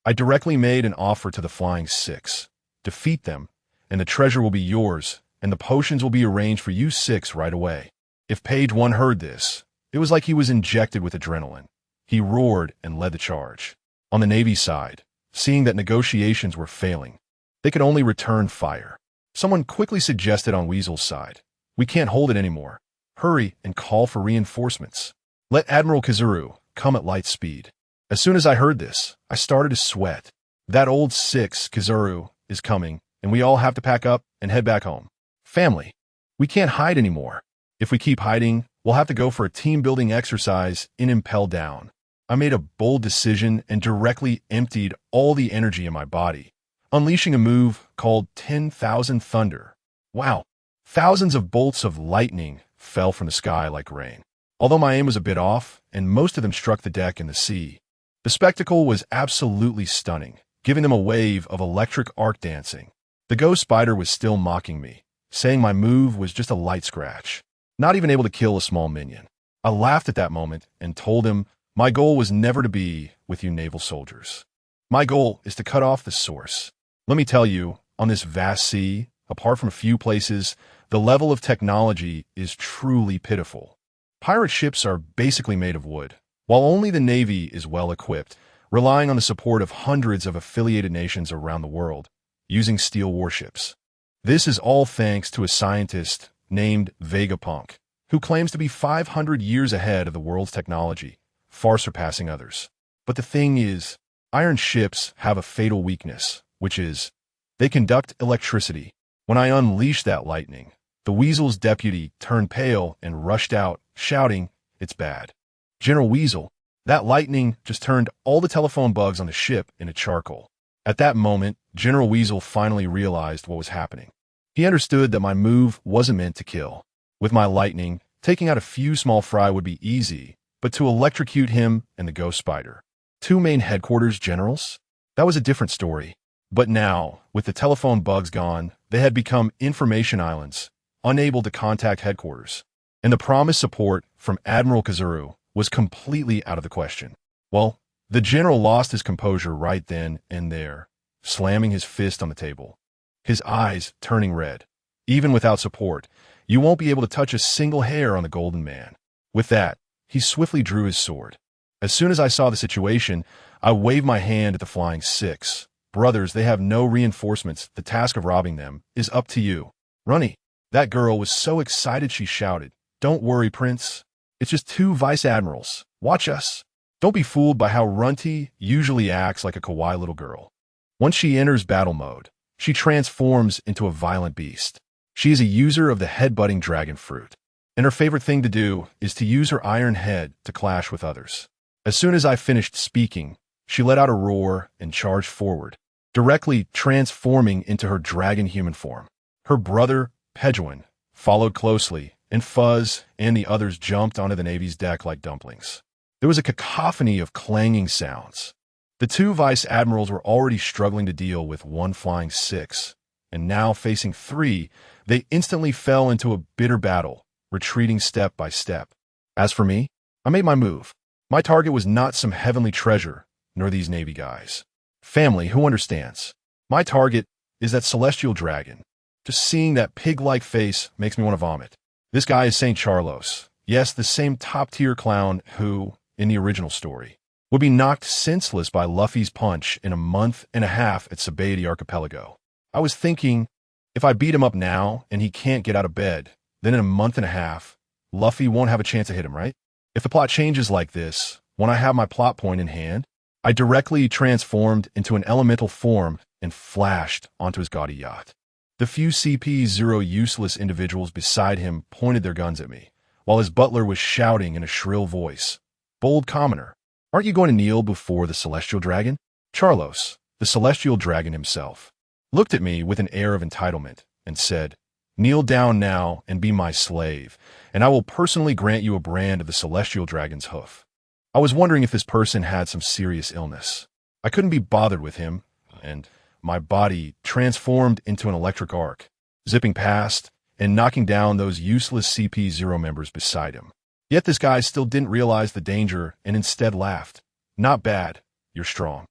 I directly made an offer to the Flying Six. Defeat them, and the treasure will be yours, and the potions will be arranged for you six right away. If Page 1 heard this, it was like he was injected with adrenaline. He roared and led the charge. On the Navy side, seeing that negotiations were failing, they could only return fire. Someone quickly suggested on Weasel's side, "We can't hold it anymore. Hurry and call for reinforcements. Let Admiral Kizuru come at light speed." As soon as I heard this, I started to sweat. That old six, Kizuru, is coming, and we all have to pack up and head back home. Family, we can't hide anymore. If we keep hiding, we'll have to go for a team-building exercise in Impel Down. I made a bold decision and directly emptied all the energy in my body, unleashing a move called 10,000 Thunder. Wow, thousands of bolts of lightning fell from the sky like rain. Although my aim was a bit off, and most of them struck the deck and the sea, the spectacle was absolutely stunning, giving them a wave of electric arc dancing. The Ghost Spider was still mocking me, saying my move was just a light scratch, not even able to kill a small minion. I laughed at that moment and told him my goal was never to be with you naval soldiers. My goal is to cut off the source. Let me tell you, on this vast sea, apart from a few places, the level of technology is truly pitiful. Pirate ships are basically made of wood, while only the Navy is well equipped, relying on the support of hundreds of affiliated nations around the world, using steel warships. This is all thanks to a scientist named Vegapunk, who claims to be 500 years ahead of the world's technology, far surpassing others. But the thing is, iron ships have a fatal weakness, which is, they conduct electricity. When I unleashed that lightning, the Weasel's deputy turned pale and rushed out, shouting, "It's bad. General Weasel, that lightning just turned all the telephone bugs on the ship into charcoal." At that moment, General Weasel finally realized what was happening. He understood that my move wasn't meant to kill. With my lightning, taking out a few small fry would be easy, but to electrocute him and the Ghost Spider, two main headquarters generals, that was a different story. But now, with the telephone bugs gone, they had become information islands, unable to contact headquarters. And the promised support from Admiral Kizuru was completely out of the question. Well, the general lost his composure right then and there, slamming his fist on the table, his eyes turning red. Even without support, you won't be able to touch a single hair on the Golden Man. With that, he swiftly drew his sword. As soon as I saw the situation, I waved my hand at the Flying Six. "Brothers, they have no reinforcements. The task of robbing them is up to you." Runny, that girl was so excited she shouted, "Don't worry, Prince. It's just two vice admirals. Watch us." Don't be fooled by how Runty usually acts like a kawaii little girl. Once she enters battle mode, she transforms into a violent beast. She is a user of the headbutting dragon fruit, and her favorite thing to do is to use her iron head to clash with others. As soon as I finished speaking, she let out a roar and charged forward, directly transforming into her dragon human form. Her brother, Pejwin, followed closely, and Fuzz and the others jumped onto the Navy's deck like dumplings. There was a cacophony of clanging sounds. The two vice admirals were already struggling to deal with one Flying Six, and now facing three, they instantly fell into a bitter battle, retreating step by step. As for me, I made my move. My target was not some heavenly treasure, nor these Navy guys. Family, who understands? My target is that celestial dragon. Just seeing that pig-like face makes me want to vomit. This guy is St. Charlos. Yes, the same top-tier clown who, in the original story, would be knocked senseless by Luffy's punch in a month and a half at Sabaody Archipelago. I was thinking, if I beat him up now and he can't get out of bed, then in a month and a half, Luffy won't have a chance to hit him, right? If the plot changes like this, when I have my plot point in hand, I directly transformed into an elemental form and flashed onto his gaudy yacht. The few CP0 useless individuals beside him pointed their guns at me, while his butler was shouting in a shrill voice, "Bold commoner, aren't you going to kneel before the celestial dragon?" Charlos, the celestial dragon himself, looked at me with an air of entitlement and said, "Kneel down now and be my slave, and I will personally grant you a brand of the celestial dragon's hoof." I was wondering if this person had some serious illness. I couldn't be bothered with him, and my body transformed into an electric arc, zipping past and knocking down those useless CP0 members beside him. Yet this guy still didn't realize the danger and instead laughed. "Not bad. You're strong.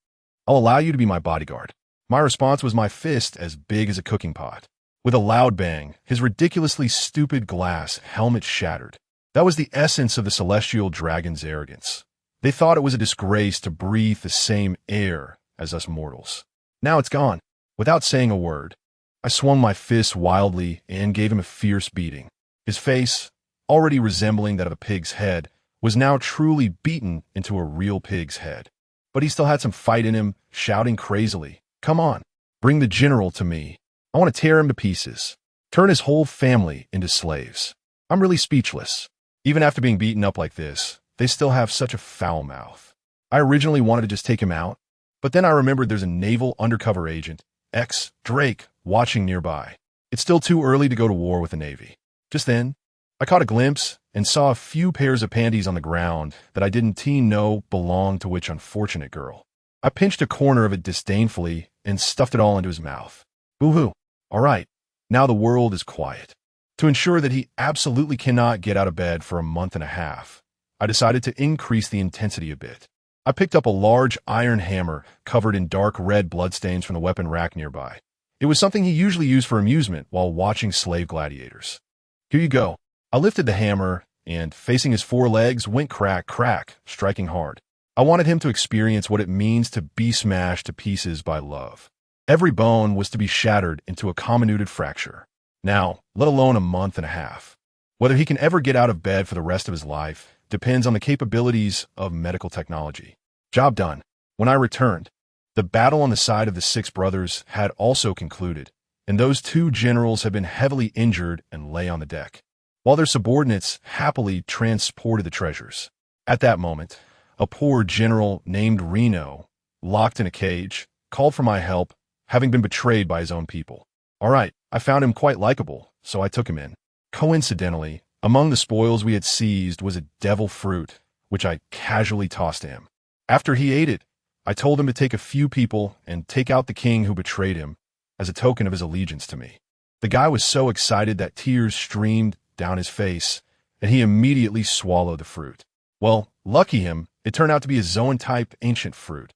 I'll allow you to be my bodyguard." My response was my fist as big as a cooking pot. With a loud bang, his ridiculously stupid glass helmet shattered. That was the essence of the celestial dragon's arrogance. They thought it was a disgrace to breathe the same air as us mortals. Now it's gone. Without saying a word, I swung my fist wildly and gave him a fierce beating. His face, already resembling that of a pig's head, was now truly beaten into a real pig's head. But he still had some fight in him, shouting crazily, "Come on, bring the general to me. I want to tear him to pieces. Turn his whole family into slaves." I'm really speechless. Even after being beaten up like this, they still have such a foul mouth. I originally wanted to just take him out, but then I remembered there's a naval undercover agent, Drake, watching nearby. It's still too early to go to war with the Navy. Just then, I caught a glimpse and saw a few pairs of panties on the ground that I didn't know belonged to which unfortunate girl. I pinched a corner of it disdainfully and stuffed it all into his mouth. Boo-hoo. All right, now the world is quiet. To ensure that he absolutely cannot get out of bed for a month and a half, I decided to increase the intensity a bit. I picked up a large iron hammer covered in dark red bloodstains from the weapon rack nearby. It was something he usually used for amusement while watching slave gladiators. "Here you go." I lifted the hammer and, facing his four legs, went crack, crack, striking hard. I wanted him to experience what it means to be smashed to pieces by love. Every bone was to be shattered into a comminuted fracture. Now, let alone a month and a half. Whether he can ever get out of bed for the rest of his life depends on the capabilities of medical technology. Job done. When I returned, the battle on the side of the six brothers had also concluded, and those two generals had been heavily injured and lay on the deck, while their subordinates happily transported the treasures. At that moment, a poor general named Reno, locked in a cage, called for my help, having been betrayed by his own people. All right, I found him quite likable, so I took him in. Coincidentally, among the spoils we had seized was a devil fruit, which I casually tossed to him. After he ate it, I told him to take a few people and take out the king who betrayed him as a token of his allegiance to me. The guy was so excited that tears streamed down his face, and he immediately swallowed the fruit. Well, lucky him, it turned out to be a Zoan-type ancient fruit,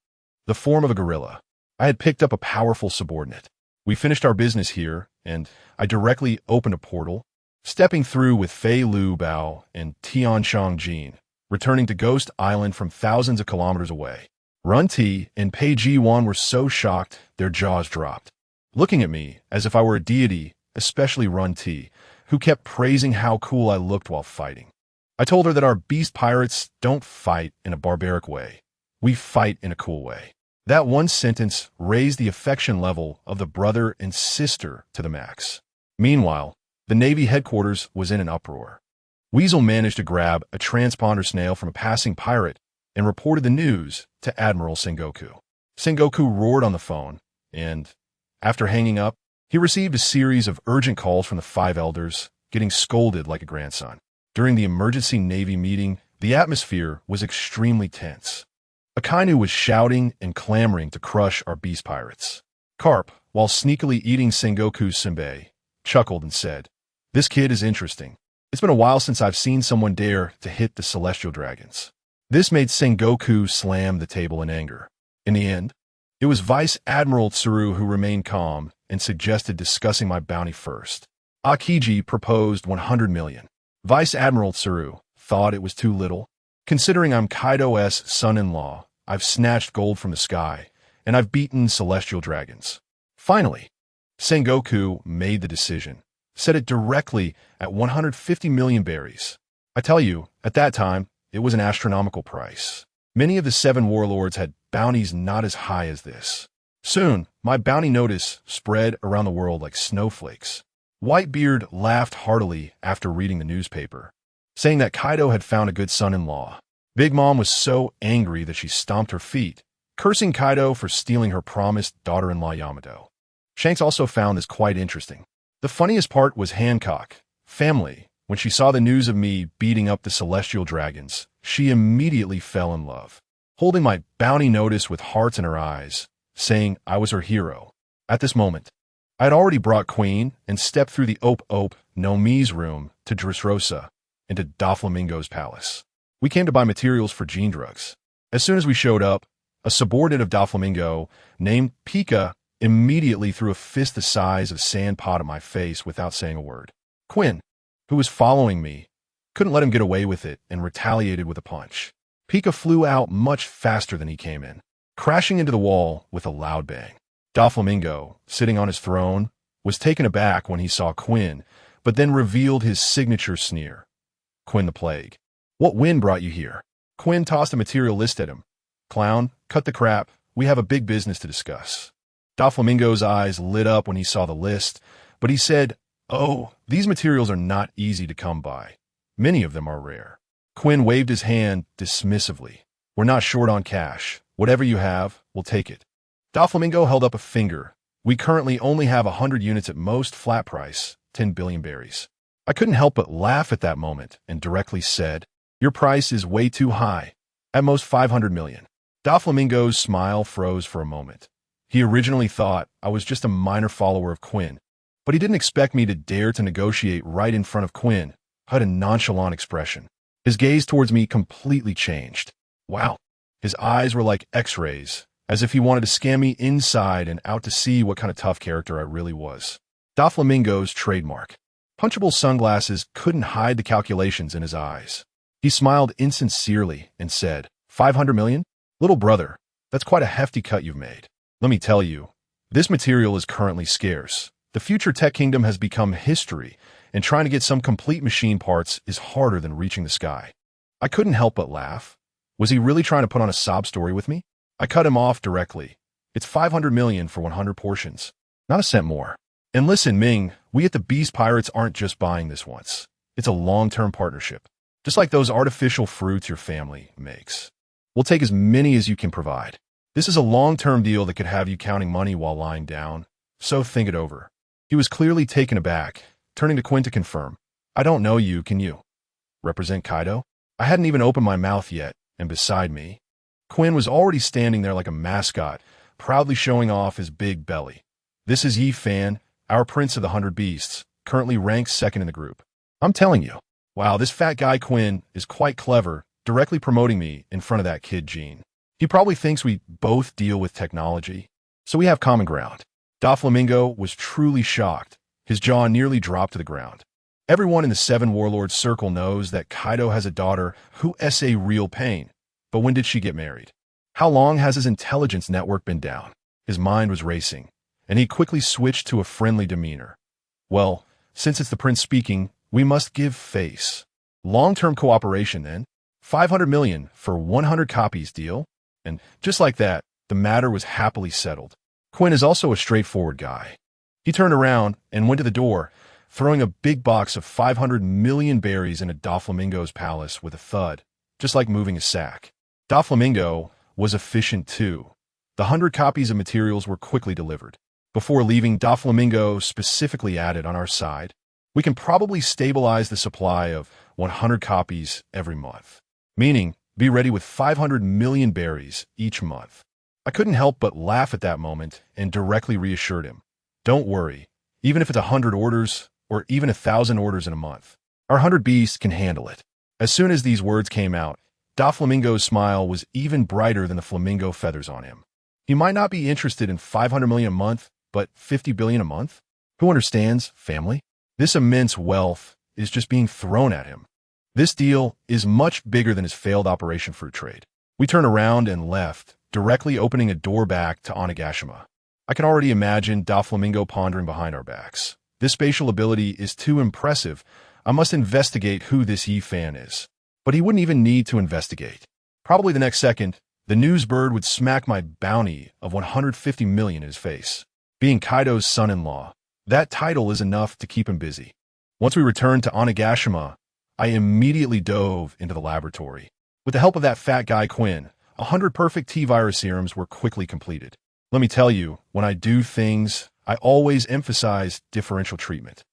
the form of a gorilla. I had picked up a powerful subordinate. We finished our business here, and I directly opened a portal, stepping through with Fei Lu Bao and Tianshang Jin, returning to Ghost Island from thousands of kilometers away. Run T and Pei Ji-wan were so shocked their jaws dropped, looking at me as if I were a deity, especially Run T, who kept praising how cool I looked while fighting. I told her that our beast pirates don't fight in a barbaric way. We fight in a cool way. That one sentence raised the affection level of the brother and sister to the max. Meanwhile, the Navy headquarters was in an uproar. Weasel managed to grab a transponder snail from a passing pirate and reported the news to Admiral Sengoku. Sengoku roared on the phone, and, after hanging up, he received a series of urgent calls from the five elders, getting scolded like a grandson. During the emergency Navy meeting, the atmosphere was extremely tense. Akainu was shouting and clamoring to crush our beast pirates. Carp, while sneakily eating Sengoku's senbei, chuckled and said, "This kid is interesting. It's been a while since I've seen someone dare to hit the celestial dragons." This made Sengoku slam the table in anger. In the end, it was Vice Admiral Tsuru who remained calm and suggested discussing my bounty first. Akiji proposed 100 million. Vice Admiral Tsuru thought it was too little. Considering I'm Kaido's son-in-law, I've snatched gold from the sky, and I've beaten celestial dragons. Finally, Sengoku made the decision, set it directly at 150 million berries. I tell you, at that time, it was an astronomical price. Many of the 7 warlords had bounties not as high as this. Soon, my bounty notice spread around the world like snowflakes. Whitebeard laughed heartily after reading the newspaper, saying that Kaido had found a good son-in-law. Big Mom was so angry that she stomped her feet, cursing Kaido for stealing her promised daughter-in-law Yamato. Shanks also found this quite interesting. The funniest part was Hancock, family. When she saw the news of me beating up the celestial dragons, she immediately fell in love, holding my bounty notice with hearts in her eyes, saying I was her hero. At this moment, I had already brought Queen and stepped through the Ope no Mi's room to Dressrosa into Doflamingo's palace. We came to buy materials for gene drugs. As soon as we showed up, a subordinate of Doflamingo named Pika immediately threw a fist the size of a sand pot at my face without saying a word. Quinn, who was following me, couldn't let him get away with it and retaliated with a punch. Pika flew out much faster than he came in, crashing into the wall with a loud bang. Doflamingo, sitting on his throne, was taken aback when he saw Quinn, but then revealed his signature sneer. Quinn the Plague. What wind brought you here? Quinn tossed a material list at him. Clown, cut the crap. We have a big business to discuss. Doflamingo's eyes lit up when he saw the list, but he said, "Oh, these materials are not easy to come by. Many of them are rare." Quinn waved his hand dismissively. "We're not short on cash. Whatever you have, we'll take it." Doflamingo held up a finger. "We currently only have 100 units at most, flat price, 10 billion berries." I couldn't help but laugh at that moment and directly said, "Your price is way too high. At most 500 million. Doflamingo's smile froze for a moment. He originally thought I was just a minor follower of Quinn, but he didn't expect me to dare to negotiate right in front of Quinn. I had a nonchalant expression. His gaze towards me completely changed. Wow. His eyes were like X-rays, as if he wanted to scan me inside and out to see what kind of tough character I really was. Doflamingo's trademark. Punchable sunglasses couldn't hide the calculations in his eyes. He smiled insincerely and said, 500 million? Little brother, that's quite a hefty cut you've made. Let me tell you, this material is currently scarce. The future tech kingdom has become history, and trying to get some complete machine parts is harder than reaching the sky. I couldn't help but laugh. Was he really trying to put on a sob story with me? I cut him off directly. It's 500 million for 100 portions. Not a cent more. And listen, Ming, we at the Beast Pirates aren't just buying this once. It's a long-term partnership. Just like those artificial fruits your family makes. We'll take as many as you can provide. This is a long-term deal that could have you counting money while lying down. So think it over. He was clearly taken aback, turning to Quinn to confirm. I don't know you, can you? Represent Kaido? I hadn't even opened my mouth yet, and beside me, Quinn was already standing there like a mascot, proudly showing off his big belly. This is Yi Fan, our Prince of the 100 Beasts, currently ranked second in the group. I'm telling you, wow, this fat guy Quinn is quite clever, directly promoting me in front of that kid Gene. He probably thinks we both deal with technology, so we have common ground. Doflamingo was truly shocked. His jaw nearly dropped to the ground. Everyone in the 7 Warlords circle knows that Kaido has a daughter who is a real pain. But when did she get married? How long has his intelligence network been down? His mind was racing, and he quickly switched to a friendly demeanor. Well, since it's the prince speaking, we must give face. Long-term cooperation, then. 500 million for 100 copies deal? And just like that, the matter was happily settled. Quinn is also a straightforward guy. He turned around and went to the door, throwing a big box of 500 million berries into Doflamingo's palace with a thud, just like moving a sack. Doflamingo was efficient too. The 100 copies of materials were quickly delivered. Before leaving, Doflamingo specifically added on our side, we can probably stabilize the supply of 100 copies every month. Meaning, be ready with 500 million berries each month. I couldn't help but laugh at that moment and directly reassured him. Don't worry, even if it's 100 orders or even 1,000 orders in a month, our 100 beasts can handle it. As soon as these words came out, Doflamingo's smile was even brighter than the flamingo feathers on him. He might not be interested in 500 million a month, but 50 billion a month? Who understands, family? This immense wealth is just being thrown at him. This deal is much bigger than his failed Operation Fruit Trade. We turned around and left, directly opening a door back to Onigashima. I can already imagine Doflamingo pondering behind our backs. This spatial ability is too impressive. I must investigate who this Yi Fan is. But he wouldn't even need to investigate. Probably the next second, the news bird would smack my bounty of 150 million in his face. Being Kaido's son-in-law, that title is enough to keep him busy. Once we returned to Onigashima, I immediately dove into the laboratory. With the help of that fat guy Quinn, 100 perfect T-virus serums were quickly completed. Let me tell you, when I do things, I always emphasize differential treatment.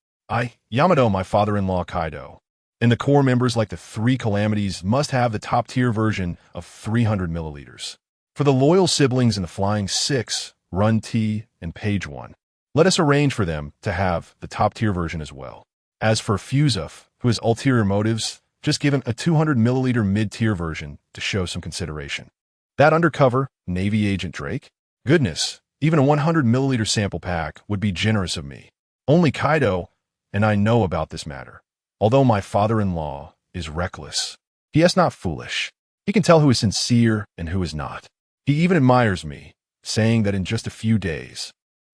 Yamato, my father-in-law Kaido, and the core members like the three calamities must have the top-tier version of 300 milliliters. For the loyal siblings in the Flying Six, Run T, and Page 1, let us arrange for them to have the top-tier version as well. As for Fusuf, who has ulterior motives, just give him a 200 milliliter mid-tier version to show some consideration. That undercover, Navy Agent Drake? Goodness, even a 100 milliliter sample pack would be generous of me. Only Kaido, and I know about this matter. Although my father-in-law is reckless, he is not foolish. He can tell who is sincere and who is not. He even admires me, saying that in just a few days,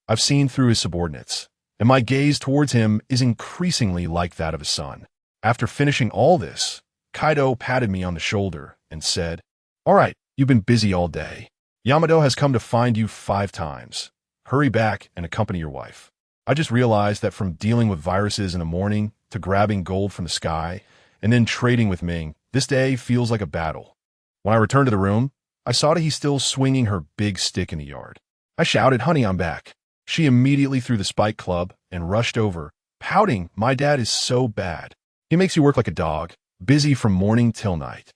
I've seen through his subordinates, and my gaze towards him is increasingly like that of a son. After finishing all this, Kaido patted me on the shoulder and said, "All right, you've been busy all day. Yamato has come to find you 5 times. Hurry back and accompany your wife." I just realized that from dealing with viruses in the morning to grabbing gold from the sky and then trading with Ming, this day feels like a battle. When I returned to the room, I saw that he's still swinging her big stick in the yard. I shouted, "Honey, I'm back." She immediately threw the spike club and rushed over, pouting, "My dad is so bad. He makes you work like a dog, busy from morning till night."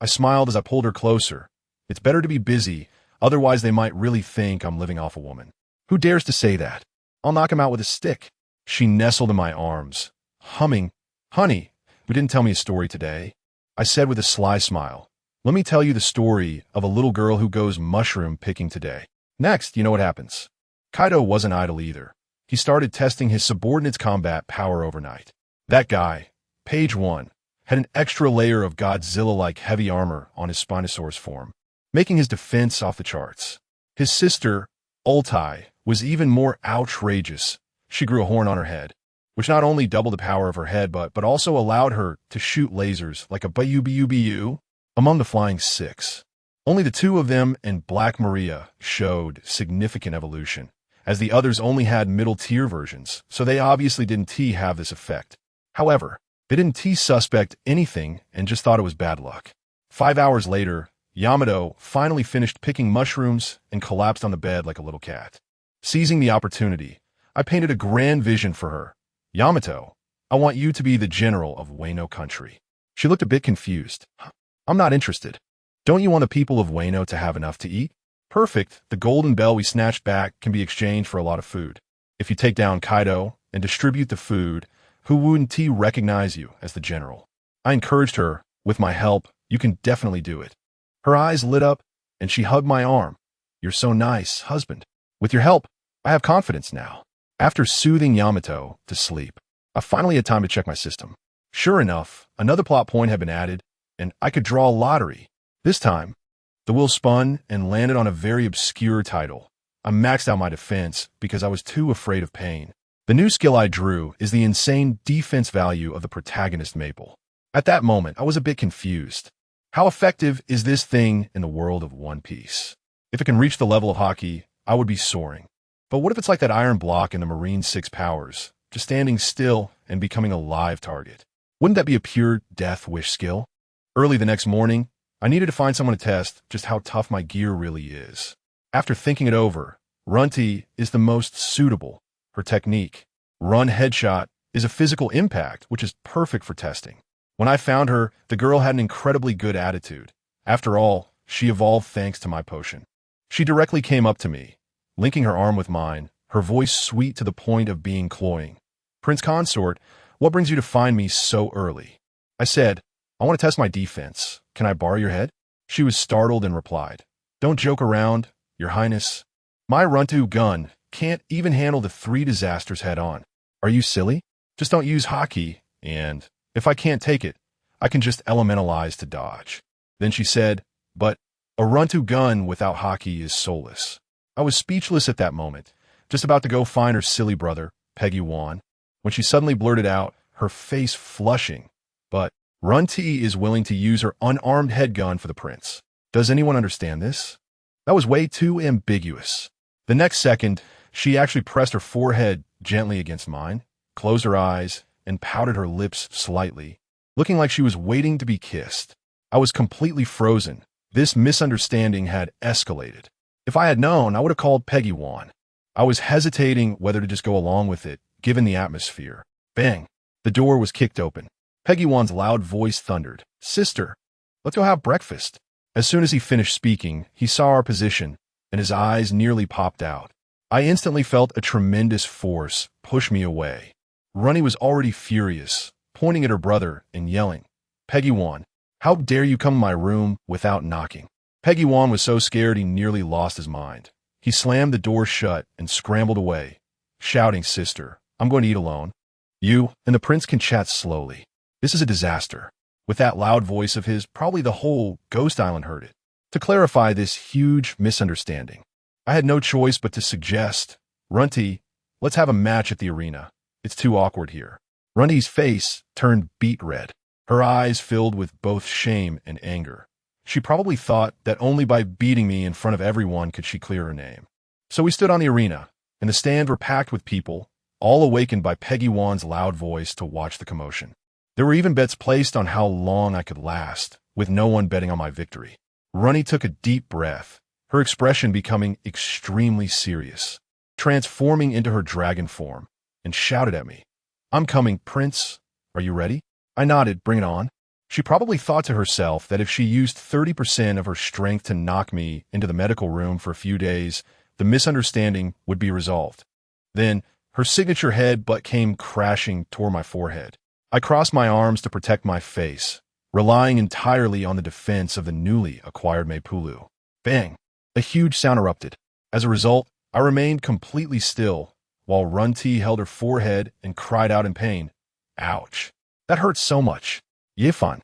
I smiled as I pulled her closer. It's better to be busy, otherwise they might really think I'm living off a woman. Who dares to say that? I'll knock him out with a stick. She nestled in my arms, humming, "Honey, we didn't tell me a story today." I said with a sly smile, "Let me tell you the story of a little girl who goes mushroom picking today." Next, you know what happens. Kaido wasn't idle either. He started testing his subordinates' combat power overnight. That guy, Page 1, had an extra layer of Godzilla-like heavy armor on his Spinosaurus form, making his defense off the charts. His sister, Ultai, was even more outrageous. She grew a horn on her head, which not only doubled the power of her head, but also allowed her to shoot lasers like a BU among the Flying Six. Only the 2 of them and Black Maria showed significant evolution, as the others only had middle-tier versions, so they obviously didn't have this effect. However, they didn't suspect anything and just thought it was bad luck. 5 hours later, Yamato finally finished picking mushrooms and collapsed on the bed like a little cat. Seizing the opportunity, I painted a grand vision for her. "Yamato, I want you to be the general of Wano country." She looked a bit confused. "I'm not interested. Don't you want the people of Wano to have enough to eat?" "Perfect. The golden bell we snatched back can be exchanged for a lot of food. If you take down Kaido and distribute the food, who wouldn't recognize you as the general?" I encouraged her, "With my help, you can definitely do it." Her eyes lit up, and she hugged my arm. "You're so nice, husband. With your help, I have confidence now." After soothing Yamato to sleep, I finally had time to check my system. Sure enough, another plot point had been added, and I could draw a lottery. This time, the wheel spun and landed on a very obscure title. I maxed out my defense because I was too afraid of pain. The new skill I drew is the insane defense value of the protagonist Maple. At that moment, I was a bit confused. How effective is this thing in the world of One Piece? If it can reach the level of Haki, I would be soaring. But what if it's like that iron block in the Marine 6 powers, just standing still and becoming a live target? Wouldn't that be a pure death wish skill? Early the next morning, I needed to find someone to test just how tough my gear really is. After thinking it over, Runty is the most suitable. Her technique, Run Headshot, is a physical impact, which is perfect for testing. When I found her, the girl had an incredibly good attitude. After all, she evolved thanks to my potion. She directly came up to me, linking her arm with mine, her voice sweet to the point of being cloying. "Prince Consort, what brings you to find me so early?" I said, "I want to test my defense. Can I borrow your head?" She was startled and replied, "Don't joke around, Your Highness. My Runtu gun can't even handle the 3 disasters head-on. Are you silly? Just don't use Haki, and if I can't take it, I can just elementalize to dodge." Then she said, "But a Runtu gun without Haki is soulless." I was speechless at that moment, just about to go find her silly brother, Peggy Wan, when she suddenly blurted out, her face flushing, "But Run-T is willing to use her unarmed headgun for the prince. Does anyone understand this? That was way too ambiguous. The next second, she actually pressed her forehead gently against mine, closed her eyes, and pouted her lips slightly, looking like she was waiting to be kissed. I was completely frozen. This misunderstanding had escalated. If I had known, I would have called Peggy Wan. I was hesitating whether to just go along with it, given the atmosphere. Bang! The door was kicked open. Peggy Wan's loud voice thundered, "Sister, let's go have breakfast." As soon as he finished speaking, he saw our position, and his eyes nearly popped out. I instantly felt a tremendous force push me away. Runny was already furious, pointing at her brother and yelling, "Peggy Wan, how dare you come in my room without knocking?" Peggy Wan was so scared he nearly lost his mind. He slammed the door shut and scrambled away, shouting, "Sister, I'm going to eat alone. You and the prince can chat slowly. This is a disaster." With that loud voice of his, probably the whole Ghost Island heard it. To clarify this huge misunderstanding, I had no choice but to suggest, "Runty, let's have a match at the arena. It's too awkward here." Runty's face turned beet red. Her eyes filled with both shame and anger. She probably thought that only by beating me in front of everyone could she clear her name. So we stood on the arena, and the stands were packed with people, all awakened by Peggy Wan's loud voice to watch the commotion. There were even bets placed on how long I could last, with no one betting on my victory. Runny took a deep breath, her expression becoming extremely serious, transforming into her dragon form, and shouted at me, "I'm coming, Prince. Are you ready?" I nodded, "Bring it on." She probably thought to herself that if she used 30% of her strength to knock me into the medical room for a few days, the misunderstanding would be resolved. Then, her signature headbutt came crashing toward my forehead. I crossed my arms to protect my face, relying entirely on the defense of the newly acquired Maepulu. Bang! A huge sound erupted. As a result, I remained completely still, while Run-T held her forehead and cried out in pain. "Ouch! That hurts so much. Yifan,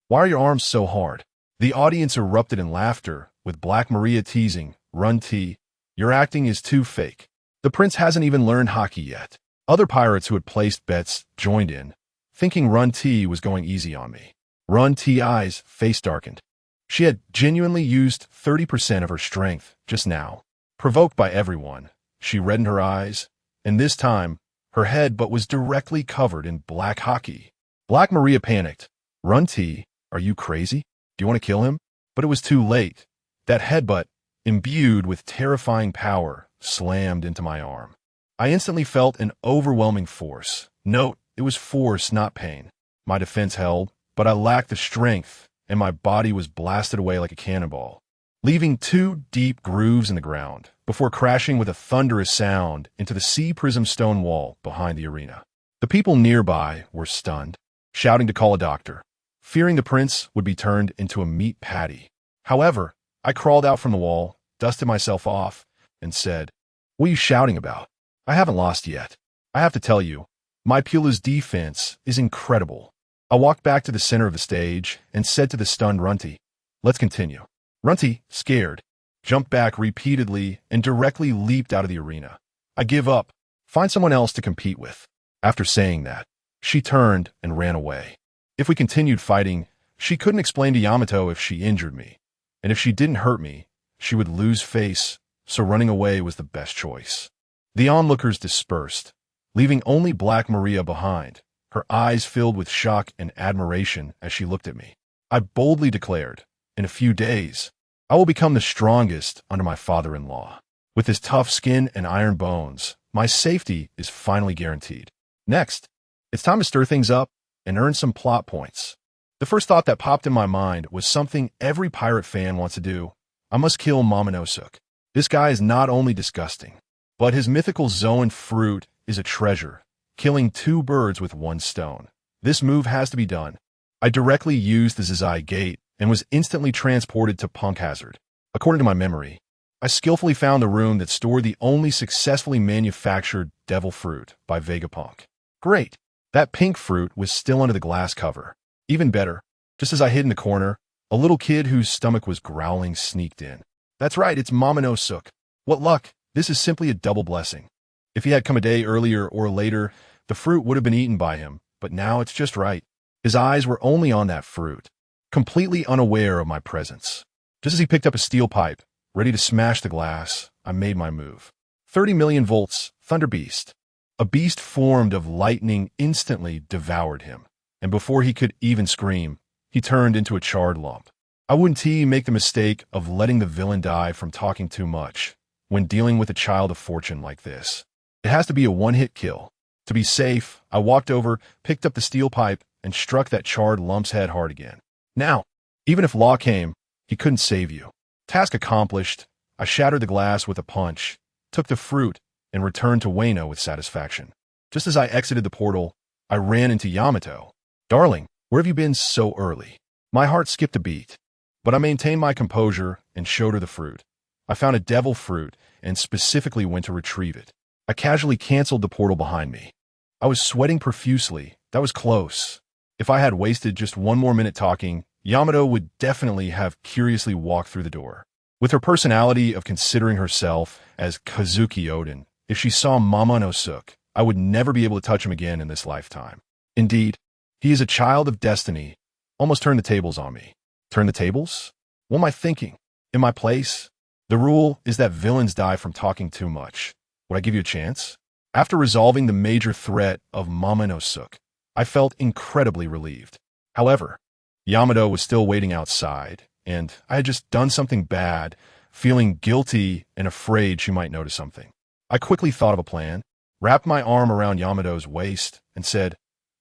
why are your arms so hard?" The audience erupted in laughter, with Black Maria teasing, "Run-T, your acting is too fake. The prince hasn't even learned hockey yet." Other pirates who had placed bets joined in, thinking Run-T was going easy on me. Run-T's eyes face darkened. She had genuinely used 30% of her strength just now. Provoked by everyone, she reddened her eyes, and this time, her headbutt was directly covered in black hockey. Black Maria panicked. "Run-T, are you crazy? Do you want to kill him?" But it was too late. That headbutt, imbued with terrifying power, slammed into my arm. I instantly felt an overwhelming force. Note, it was force, not pain. My defense held, but I lacked the strength, and my body was blasted away like a cannonball, leaving 2 deep grooves in the ground before crashing with a thunderous sound into the sea prism stone wall behind the arena. The people nearby were stunned, shouting to call a doctor, fearing the prince would be turned into a meat patty. However, I crawled out from the wall, dusted myself off, and said, "What are you shouting about? I haven't lost yet. I have to tell you, Maepulu's defense is incredible." I walked back to the center of the stage and said to the stunned Run-T, "Let's continue." Run-T, scared, jumped back repeatedly and directly leaped out of the arena. "I give up. Find someone else to compete with." After saying that, she turned and ran away. If we continued fighting, she couldn't explain to Yamato if she injured me, and if she didn't hurt me, she would lose face, so running away was the best choice. The onlookers dispersed, leaving only Black Maria behind, her eyes filled with shock and admiration as she looked at me. I boldly declared, "In a few days, I will become the strongest under my father-in-law. With his tough skin and iron bones, my safety is finally guaranteed. Next, it's time to stir things up and earn some plot points." The first thought that popped in my mind was something every pirate fan wants to do. I must kill Momonosuke. This guy is not only disgusting, but his mythical Zoan fruit is a treasure, killing 2 birds with 1 stone. This move has to be done. I directly used the Zizai Gate and was instantly transported to Punk Hazard. According to my memory, I skillfully found the room that stored the only successfully manufactured devil fruit by Vegapunk. Great! That pink fruit was still under the glass cover. Even better, just as I hid in the corner, a little kid whose stomach was growling sneaked in. That's right, it's Momonosuke. What luck! This is simply a double blessing. If he had come a day earlier or later, the fruit would have been eaten by him, but now it's just right. His eyes were only on that fruit, completely unaware of my presence. Just as he picked up a steel pipe, ready to smash the glass, I made my move. 30 million volts, Thunder Beast. A beast formed of lightning instantly devoured him, and before he could even scream, he turned into a charred lump. I wouldn't make the mistake of letting the villain die from talking too much when dealing with a child of fortune like this. It has to be a one-hit kill. To be safe, I walked over, picked up the steel pipe, and struck that charred lump's head hard again. Now, even if Law came, he couldn't save you. Task accomplished. I shattered the glass with a punch, took the fruit, and returned to Wano with satisfaction. Just as I exited the portal, I ran into Yamato. Darling, where have you been so early? My heart skipped a beat, but I maintained my composure and showed her the fruit. I found a devil fruit and specifically went to retrieve it. I casually canceled the portal behind me. I was sweating profusely. That was close. If I had wasted just one more minute talking, Yamato would definitely have curiously walked through the door. With her personality of considering herself as Kazuki Odin, if she saw Momonosuke, I would never be able to touch him again in this lifetime. Indeed, he is a child of destiny. Almost turned the tables on me. Turn the tables? What am I thinking? In my place? The rule is that villains die from talking too much. Would I give you a chance? After resolving the major threat of Momonosuke, I felt incredibly relieved. However, Yamato was still waiting outside, and I had just done something bad, feeling guilty and afraid she might notice something. I quickly thought of a plan, wrapped my arm around Yamato's waist, and said,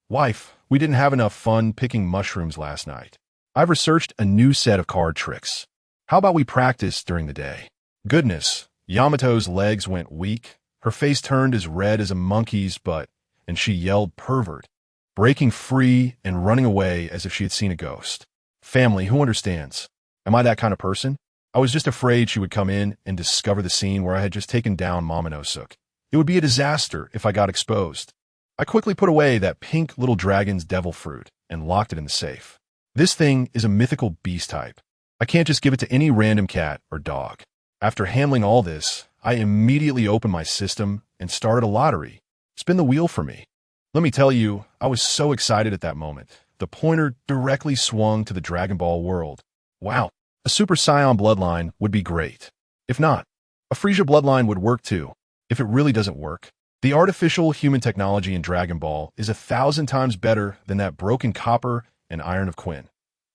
"Wife, we didn't have enough fun picking mushrooms last night. I've researched a new set of card tricks. How about we practice during the day?" Goodness, Yamato's legs went weak, her face turned as red as a monkey's butt, and she yelled pervert, breaking free and running away as if she had seen a ghost. Family, who understands? Am I that kind of person? I was just afraid she would come in and discover the scene where I had just taken down Momonosuke. It would be a disaster if I got exposed. I quickly put away that pink little dragon's devil fruit and locked it in the safe. This thing is a mythical beast type. I can't just give it to any random cat or dog. After handling all this, I immediately opened my system and started a lottery. Spin the wheel for me. Let me tell you, I was so excited at that moment. The pointer directly swung to the Dragon Ball world. Wow, a Super Saiyan bloodline would be great. If not, a Frieza bloodline would work too. If it really doesn't work, the artificial human technology in Dragon Ball is 1,000 times better than that broken copper and iron of Quinn,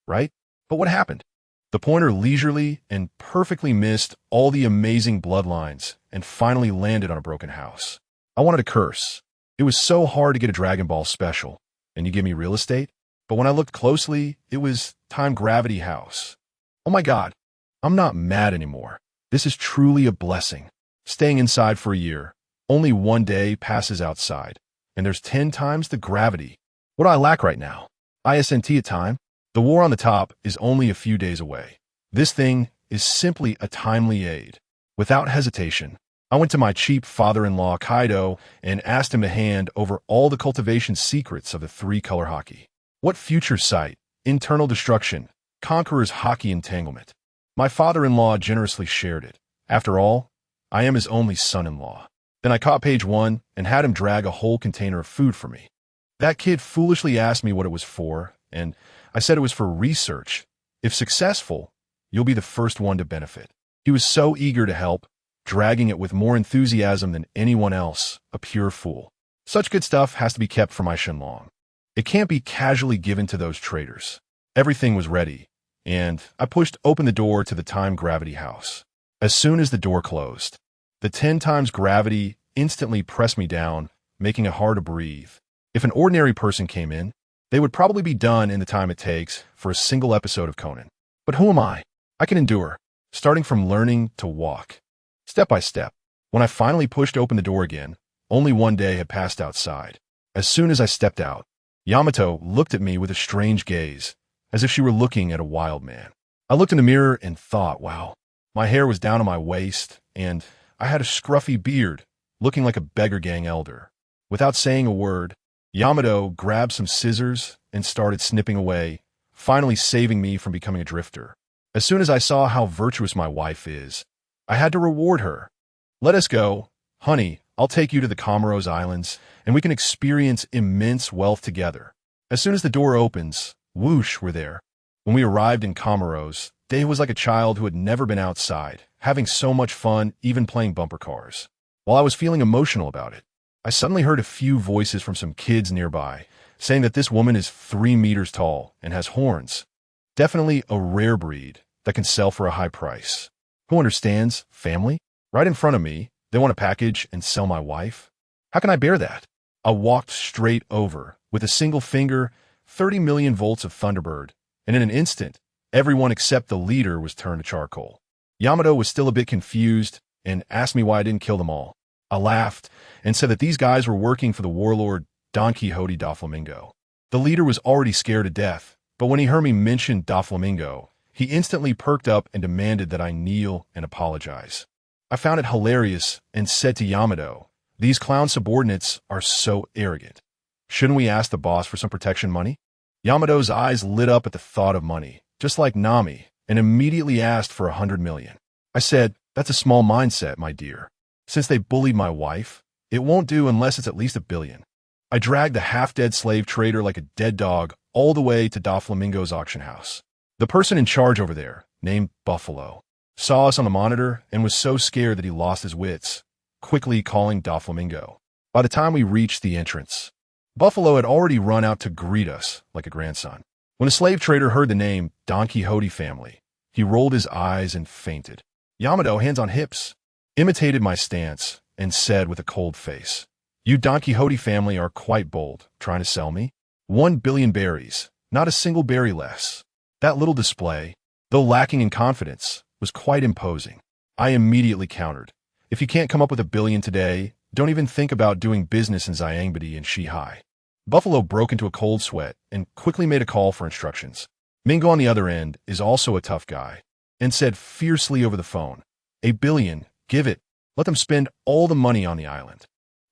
right? But what happened? The pointer leisurely and perfectly missed all the amazing bloodlines and finally landed on a broken house. I wanted to curse. It was so hard to get a Dragon Ball special, and you give me real estate? But when I looked closely, it was Time Gravity House. Oh my God, I'm not mad anymore. This is truly a blessing. Staying inside for a year, only one day passes outside, and there's 10 times the gravity. What do I lack right now? ISNT at time? The war on the top is only a few days away. This thing is simply a timely aid. Without hesitation, I went to my cheap father-in-law Kaido and asked him to hand over all the cultivation secrets of the three-color hockey. What future sight, internal destruction, Conqueror's hockey entanglement. My father-in-law generously shared it. After all, I am his only son-in-law. Then I caught page 1 and had him drag a whole container of food for me. That kid foolishly asked me what it was for, and I said it was for research. If successful, you'll be the first one to benefit. He was so eager to help, dragging it with more enthusiasm than anyone else, a pure fool. Such good stuff has to be kept for my Shenlong. It can't be casually given to those traitors. Everything was ready, and I pushed open the door to the Time Gravity House. As soon as the door closed, the 10 times gravity instantly pressed me down, making it hard to breathe. If an ordinary person came in, they would probably be done in the time it takes for a single episode of Conan. But who am I? I can endure, starting from learning to walk, step by step. When I finally pushed open the door again, only one day had passed outside. As soon as I stepped out, Yamato looked at me with a strange gaze, as if she were looking at a wild man. I looked in the mirror and thought, wow, my hair was down to my waist, and I had a scruffy beard, looking like a beggar gang elder. Without saying a word, Yamato grabbed some scissors and started snipping away, finally saving me from becoming a drifter. As soon as I saw how virtuous my wife is, I had to reward her. Let us go. Honey, I'll take you to the Comoros Islands, and we can experience immense wealth together. As soon as the door opens, whoosh, we're there. When we arrived in Comoros, Day was like a child who had never been outside, having so much fun, even playing bumper cars. While I was feeling emotional about it, I suddenly heard a few voices from some kids nearby, saying that this woman is 3 meters tall and has horns. Definitely a rare breed that can sell for a high price. Who understands? Family? Right in front of me, they want a package and sell my wife? How can I bear that? I walked straight over, with a single finger, 30 million volts of Thunderbird, and in an instant, everyone except the leader was turned to charcoal. Yamato was still a bit confused and asked me why I didn't kill them all. I laughed and said that these guys were working for the warlord Don Quixote da Flamingo. The leader was already scared to death, but when he heard me mention da Flamingo, he instantly perked up and demanded that I kneel and apologize. I found it hilarious and said to Yamato, "These clown subordinates are so arrogant. Shouldn't we ask the boss for some protection money?" Yamato's eyes lit up at the thought of money, just like Nami, and immediately asked for 100 million. I said, "That's a small mindset, my dear. Since they bullied my wife, it won't do unless it's at least 1 billion. I dragged the half-dead slave trader like a dead dog all the way to Da Flamingo's auction house. The person in charge over there, named Buffalo, saw us on the monitor and was so scared that he lost his wits, quickly calling Da Flamingo. By the time we reached the entrance, Buffalo had already run out to greet us like a grandson. When the slave trader heard the name Don Quixote family, he rolled his eyes and fainted. Yamato, hands on hips, imitated my stance and said with a cold face, "You Don Quixote family are quite bold, trying to sell me 1 billion berries, not a single berry less." That little display, though lacking in confidence, was quite imposing. I immediately countered, "If you can't come up with 1 billion today, don't even think about doing business in Xiangbedi and Shihai." Buffalo broke into a cold sweat and quickly made a call for instructions. Mingo on the other end is also a tough guy and said fiercely over the phone, "1 billion, give it. Let them spend all the money on the island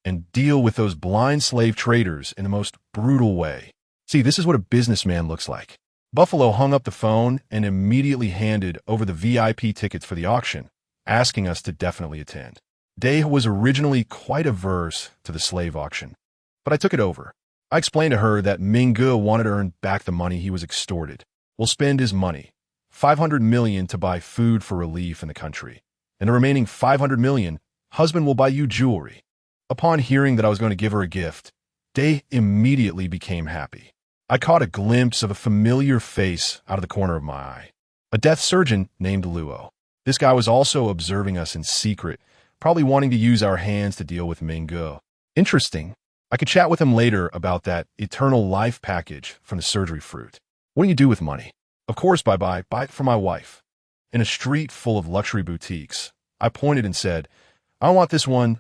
and deal with those blind slave traders in the most brutal way. See, this is what a businessman looks like." Buffalo hung up the phone and immediately handed over the VIP tickets for the auction, asking us to definitely attend. Day was originally quite averse to the slave auction, but I took it over. I explained to her that Mingo wanted to earn back the money he was extorted. We'll spend his money, 500 million, to buy food for relief in the country, and the remaining 500 million, husband will buy you jewelry. Upon hearing that I was going to give her a gift, Day immediately became happy. I caught a glimpse of a familiar face out of the corner of my eye. A death surgeon named Luo. This guy was also observing us in secret, probably wanting to use our hands to deal with Mingo. Interesting. I could chat with him later about that eternal life package from the surgery fruit. What do you do with money? Of course, buy it for my wife. In a street full of luxury boutiques, I pointed and said, "I want this one,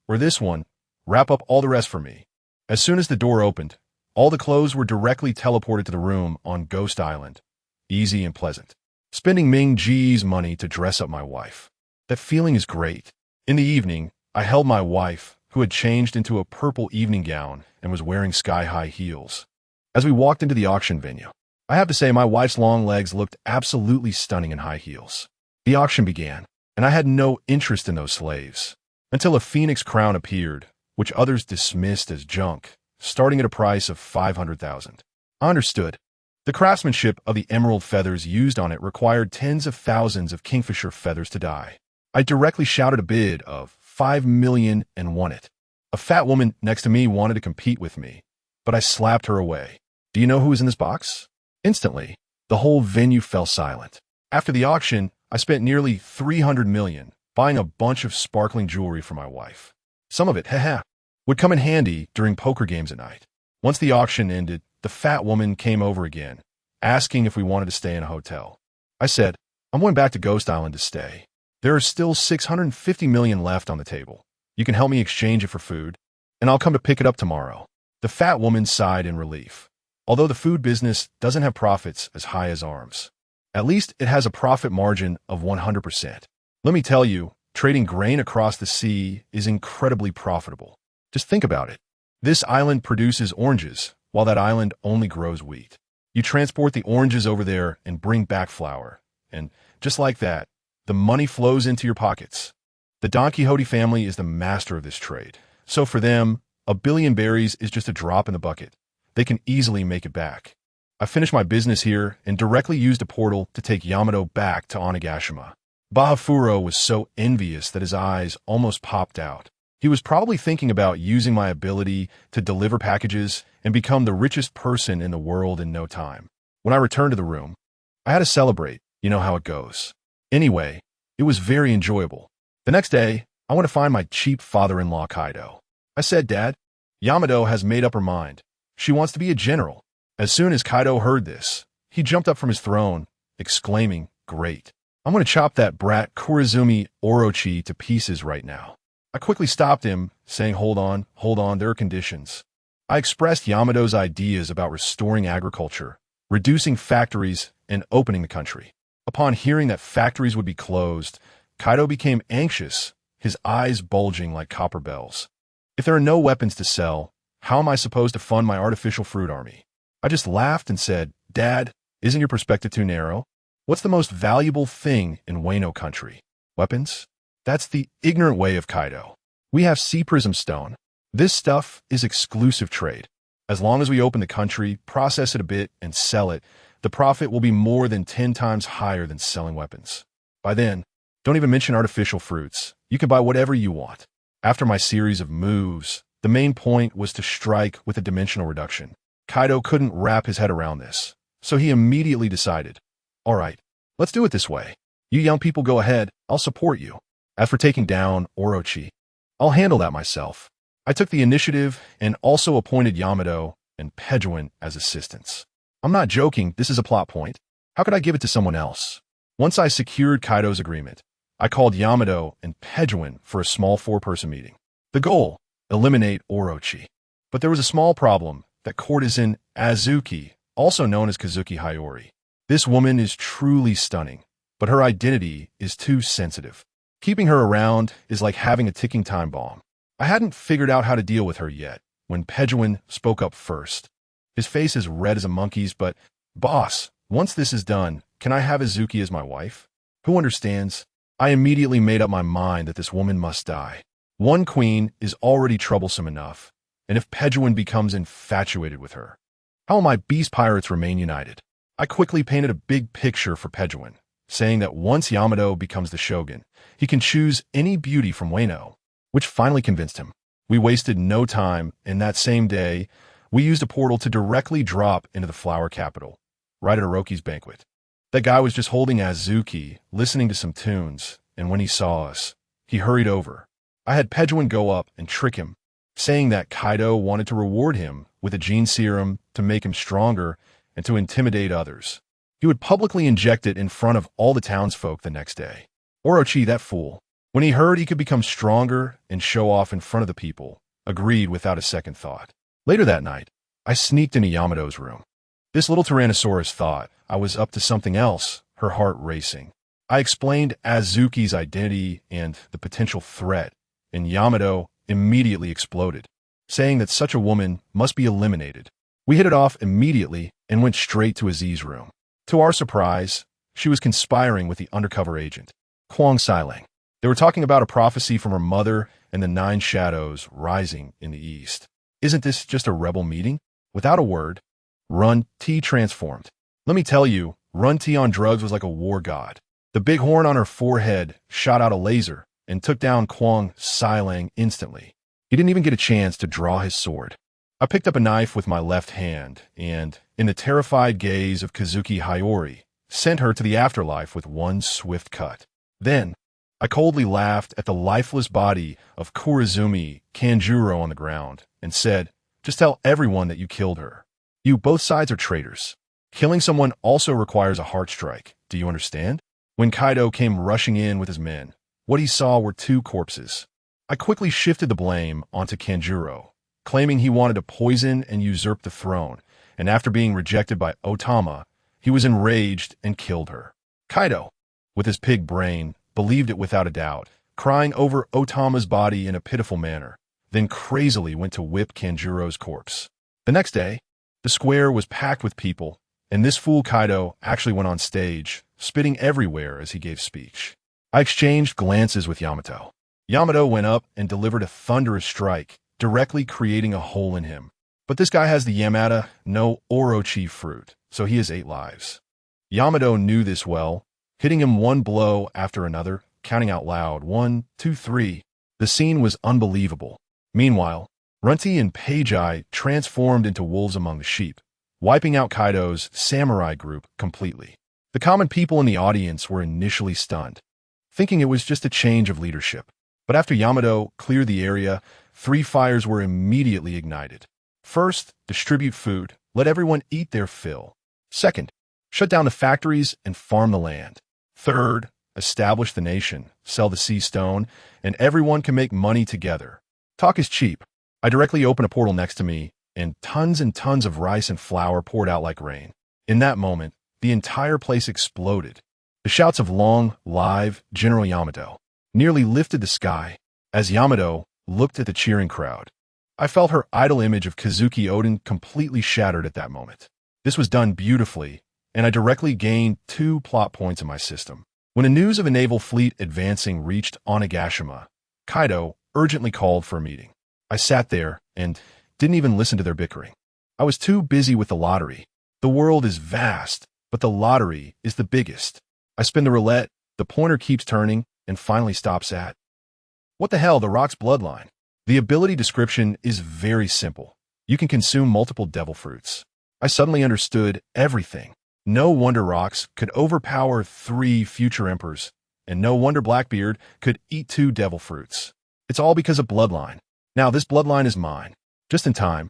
or this one. Wrap up all the rest for me." As soon as the door opened, all the clothes were directly teleported to the room on Ghost Island. Easy and pleasant. Spending Ming Ji's money to dress up my wife. That feeling is great. In the evening, I held my wife, who had changed into a purple evening gown and was wearing sky-high heels. As we walked into the auction venue, I have to say my wife's long legs looked absolutely stunning in high heels. The auction began, and I had no interest in those slaves, until a phoenix crown appeared, which others dismissed as junk, starting at a price of 500,000. I understood. The craftsmanship of the emerald feathers used on it required tens of thousands of kingfisher feathers to dye. I directly shouted a bid of 5 million and won it. A fat woman next to me wanted to compete with me, but I slapped her away. Do you know who was in this box? Instantly, the whole venue fell silent. After the auction, I spent nearly 300 million buying a bunch of sparkling jewelry for my wife. Some of it, would come in handy during poker games at night. Once the auction ended, the fat woman came over again, asking if we wanted to stay in a hotel. I said, "I'm going back to Ghost Island to stay. There are still 650 million left on the table. You can help me exchange it for food, and I'll come to pick it up tomorrow." The fat woman sighed in relief. Although the food business doesn't have profits as high as arms, at least it has a profit margin of 100%. Let me tell you, trading grain across the sea is incredibly profitable. Just think about it. This island produces oranges, while that island only grows wheat. You transport the oranges over there and bring back flour, and just like that, the money flows into your pockets. The Don Quixote family is the master of this trade. So for them, 1 billion berries is just a drop in the bucket. they can easily make it back. I finished my business here and directly used a portal to take Yamato back to Onigashima. Bahafuro was so envious that his eyes almost popped out. He was probably thinking about using my ability to deliver packages and become the richest person in the world in no time. When I returned to the room, I had to celebrate. You know how it goes. Anyway, it was very enjoyable. The next day, I went to find my cheap father-in-law Kaido. I said, "Dad, Yamato has made up her mind. She wants to be a general." As soon as Kaido heard this, he jumped up from his throne, exclaiming, "Great. I'm going to chop that brat Kurizumi Orochi to pieces right now." I quickly stopped him, saying, hold on, there are conditions. I expressed Yamato's ideas about restoring agriculture, reducing factories, and opening the country. Upon hearing that factories would be closed, Kaido became anxious, his eyes bulging like copper bells. If there are no weapons to sell, how am I supposed to fund my artificial fruit army? I just laughed and said, "Dad, isn't your perspective too narrow? What's the most valuable thing in Wano country? Weapons? That's the ignorant way of Kaido. We have sea prism stone. This stuff is exclusive trade. As long as we open the country, process it a bit, and sell it, the profit will be more than 10 times higher than selling weapons. By then, don't even mention artificial fruits. You can buy whatever you want." After my series of moves, the main point was to strike with a dimensional reduction. Kaido couldn't wrap his head around this, so he immediately decided, "All right, let's do it this way. You young people go ahead, I'll support you. As for taking down Orochi, I'll handle that myself." I took the initiative and also appointed Yamato and Pejuan as assistants. I'm not joking, this is a plot point. How could I give it to someone else? Once I secured Kaido's agreement, I called Yamato and Pejuan for a small 4-person meeting. The goal, eliminate Orochi. But there was a small problem, that courtesan Azuki, also known as Kazuki Hiyori. This woman is truly stunning, but her identity is too sensitive. Keeping her around is like having a ticking time bomb. I hadn't figured out how to deal with her yet, when Pejuan spoke up first. His face is red as a monkey's, but, "Boss, once this is done, can I have Azuki as my wife?" Who understands? I immediately made up my mind that this woman must die. One queen is already troublesome enough, and if Pejuan becomes infatuated with her, how will my beast pirates remain united? I quickly painted a big picture for Pejuan, saying that once Yamato becomes the shogun, he can choose any beauty from Wano, which finally convinced him. We wasted no time, and that same day, we used a portal to directly drop into the flower capital, right at Orochi's banquet. That guy was just holding Azuki, listening to some tunes, and when he saw us, he hurried over. I had Pejuan go up and trick him, saying that Kaido wanted to reward him with a gene serum to make him stronger and to intimidate others. He would publicly inject it in front of all the townsfolk the next day. Orochi, that fool, when he heard he could become stronger and show off in front of the people, agreed without a second thought. Later that night, I sneaked into Yamato's room. This little Tyrannosaurus thought I was up to something else, her heart racing. I explained Azuki's identity and the potential threat, and Yamato immediately exploded, saying that such a woman must be eliminated. We hit it off immediately and went straight to Aziz's room. To our surprise, she was conspiring with the undercover agent, Kwang Sailang. They were talking about a prophecy from her mother and the 9 shadows rising in the east. Isn't this just a rebel meeting? Without a word, Run T transformed. Let me tell you, Run T on drugs was like a war god. The big horn on her forehead shot out a laser and took down Kwang Sailang instantly. He didn't even get a chance to draw his sword. I picked up a knife with my left hand and, in the terrified gaze of Kazuki Hiyori, sent her to the afterlife with one swift cut. Then, I coldly laughed at the lifeless body of Kurizumi Kanjuro on the ground and said, "Just tell everyone that you killed her. Both sides are traitors. Killing someone also requires a heart strike. Do you understand?" When Kaido came rushing in with his men, what he saw were 2 corpses. I quickly shifted the blame onto Kanjuro, claiming he wanted to poison and usurp the throne, and after being rejected by Otama, he was enraged and killed her. Kaido, with his pig brain, believed it without a doubt, crying over Otama's body in a pitiful manner, then crazily went to whip Kanjuro's corpse. The next day, the square was packed with people, and this fool Kaido actually went on stage, spitting everywhere as he gave speech. I exchanged glances with Yamato. Yamato went up and delivered a thunderous strike, directly creating a hole in him. But this guy has the Yamato no Orochi fruit, so he has 8 lives. Yamato knew this well, hitting him one blow after another, counting out loud, 1, 2, 3. The scene was unbelievable. Meanwhile, Runty and Pagei transformed into wolves among the sheep, wiping out Kaido's samurai group completely. The common people in the audience were initially stunned, thinking it was just a change of leadership. But after Yamato cleared the area, 3 fires were immediately ignited. First, distribute food, let everyone eat their fill. Second, shut down the factories and farm the land. Third, establish the nation, sell the sea stone, and everyone can make money together. Talk is cheap. I directly open a portal next to me, and tons of rice and flour poured out like rain. In that moment, the entire place exploded. The shouts of "Long live General Yamato" nearly lifted the sky. As Yamato looked at the cheering crowd, I felt her idol image of Kazuki Oden completely shattered at that moment. This was done beautifully, and I directly gained 2 plot points in my system. When the news of a naval fleet advancing reached Onigashima, Kaido urgently called for a meeting. I sat there and didn't even listen to their bickering. I was too busy with the lottery. The world is vast, but the lottery is the biggest. I spin the roulette, the pointer keeps turning, and finally stops at. What the hell, the Rock's bloodline? The ability description is very simple. You can consume multiple devil fruits. I suddenly understood everything. No wonder Rocks could overpower 3 future emperors, and no wonder Blackbeard could eat 2 devil fruits. It's all because of bloodline. Now this bloodline is mine. Just in time,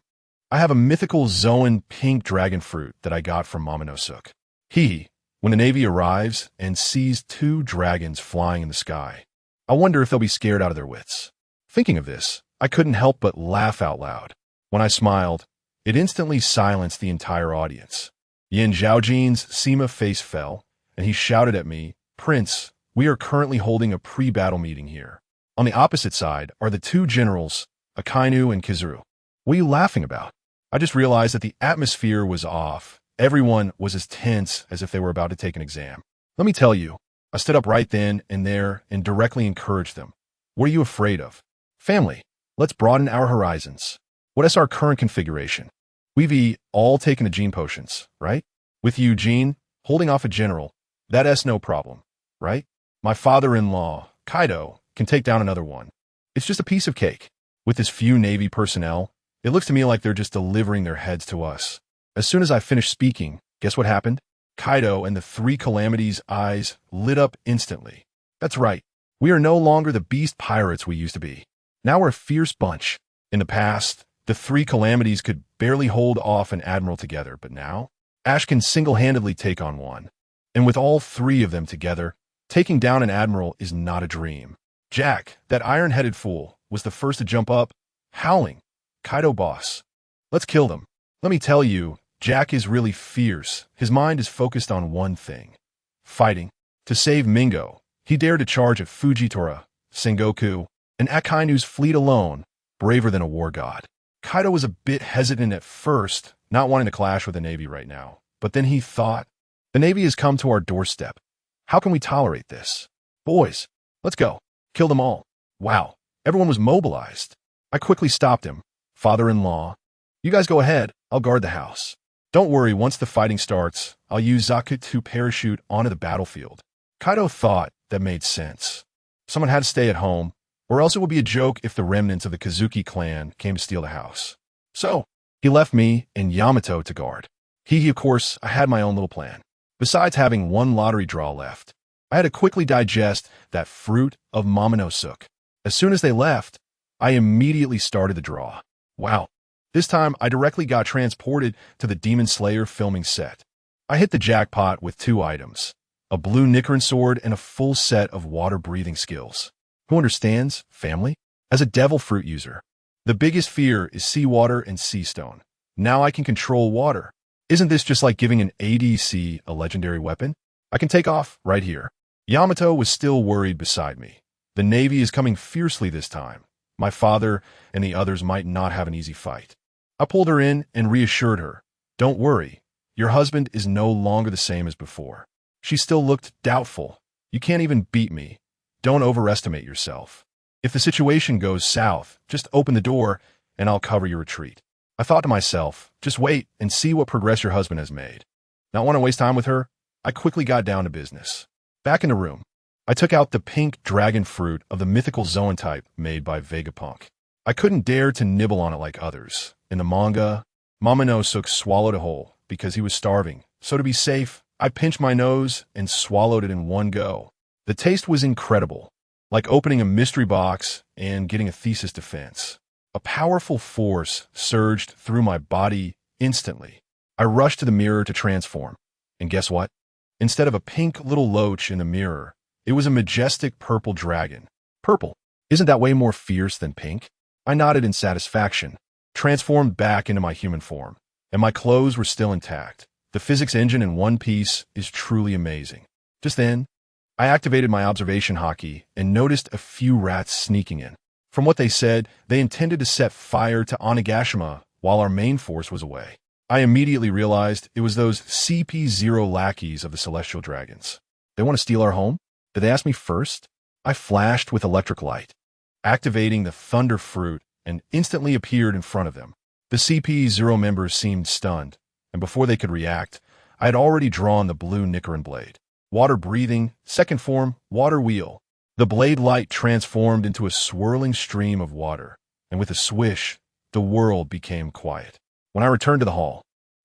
I have a mythical Zoan pink dragon fruit that I got from Momonosuke. When the Navy arrives and sees 2 dragons flying in the sky, I wonder if they'll be scared out of their wits. Thinking of this, I couldn't help but laugh out loud. When I smiled, it instantly silenced the entire audience. Yin Zhaojin's Sima face fell, and he shouted at me, "Prince, we are currently holding a pre-battle meeting here. On the opposite side are the 2 generals, Akainu and Kizaru. What are you laughing about?" I just realized that the atmosphere was off. Everyone was as tense as if they were about to take an exam. Let me tell you, I stood up right then and there and directly encouraged them. What are you afraid of? Family, let's broaden our horizons. What is our current configuration? We've all taken the gene potions, right? With you, Gene, holding off a general, that's no problem, right? My father-in-law, Kaido, can take down another one. It's just a piece of cake. With this few Navy personnel, it looks to me like they're just delivering their heads to us. As soon as I finished speaking, guess what happened? Kaido and the 3 Calamities' eyes lit up instantly. That's right. We are no longer the beast pirates we used to be. Now we're a fierce bunch. In the past, the 3 Calamities could barely hold off an admiral together, but now, Ash can single-handedly take on one. And with all 3 of them together, taking down an admiral is not a dream. Jack, that iron-headed fool, was the first to jump up, howling, "Kaido boss, let's kill them." Let me tell you, Jack is really fierce. His mind is focused on one thing: fighting. To save Mingo, he dared to charge at Fujitora, Sengoku, and Akainu's fleet alone, braver than a war god. Kaido was a bit hesitant at first, not wanting to clash with the Navy right now. But then he thought, the Navy has come to our doorstep. How can we tolerate this? Boys, let's go. Kill them all. Wow, everyone was mobilized. I quickly stopped him. Father-in-law, you guys go ahead, I'll guard the house. Don't worry, once the fighting starts, I'll use Zaku to parachute onto the battlefield. Kaido thought that made sense. Someone had to stay at home, or else it would be a joke if the remnants of the Kazuki clan came to steal the house. So, he left me and Yamato to guard. Of course, I had my own little plan. Besides having 1 lottery draw left, I had to quickly digest that fruit of Momonosuke. As soon as they left, I immediately started the draw. Wow. This time, I directly got transported to the Demon Slayer filming set. I hit the jackpot with 2 items, a blue Nicaran sword and a full set of water-breathing skills. Who understands, family? As a devil fruit user, the biggest fear is seawater and sea stone. Now I can control water. Isn't this just like giving an ADC a legendary weapon? I can take off right here. Yamato was still worried beside me. The Navy is coming fiercely this time. My father and the others might not have an easy fight. I pulled her in and reassured her. Don't worry, your husband is no longer the same as before. She still looked doubtful. You can't even beat me. Don't overestimate yourself. If the situation goes south, just open the door and I'll cover your retreat. I thought to myself, just wait and see what progress your husband has made. Not want to waste time with her, I quickly got down to business. Back in the room, I took out the pink dragon fruit of the mythical Zoan-type made by Vegapunk. I couldn't dare to nibble on it like others. In the manga, Momonosuke swallowed it whole because he was starving, so to be safe, I pinched my nose and swallowed it in one go. The taste was incredible, like opening a mystery box and getting a thesis defense. A powerful force surged through my body instantly. I rushed to the mirror to transform, and guess what? Instead of a pink little loach in the mirror, it was a majestic purple dragon. Purple, isn't that way more fierce than pink? I nodded in satisfaction, transformed back into my human form, and my clothes were still intact. The physics engine in One Piece is truly amazing. Just then, I activated my observation hotkey and noticed a few rats sneaking in. From what they said, they intended to set fire to Onigashima while our main force was away. I immediately realized it was those CP0 lackeys of the Celestial Dragons. They want to steal our home? Did they ask me first? I flashed with electric light, activating the Thunder Fruit, and instantly appeared in front of them. The CP0 members seemed stunned, and before they could react, I had already drawn the blue Nicaran blade. Water breathing, second form, water wheel. The blade light transformed into a swirling stream of water, and with a swish, the world became quiet. When I returned to the hall,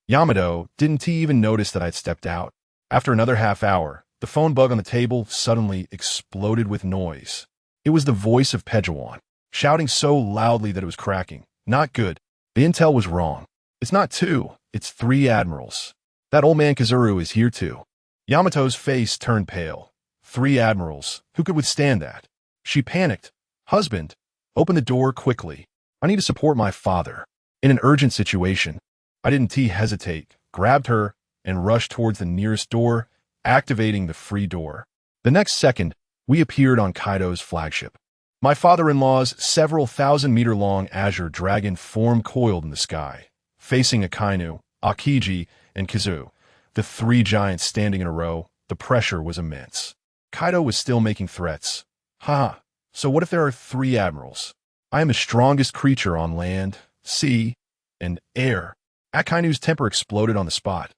Yamato didn't even notice that I'd stepped out. After another half hour, the phone bug on the table suddenly exploded with noise. It was the voice of Pejuan, shouting so loudly that it was cracking. Not good. The intel was wrong. It's not two, it's 3 admirals. That old man Kazuru is here too. Yamato's face turned pale. 3 admirals. Who could withstand that? She panicked. Husband, open the door quickly. I need to support my father. In an urgent situation, I didn't hesitate, grabbed her, and rushed towards the nearest door, activating the free door. The next second, we appeared on Kaido's flagship. My father-in-law's several thousand-meter-long azure dragon form coiled in the sky, facing Akainu, Akiji, and Kizu. The 3 giants standing in a row, the pressure was immense. Kaido was still making threats. So what if there are 3 admirals? I am the strongest creature on land, sea, and air. Akainu's temper exploded on the spot.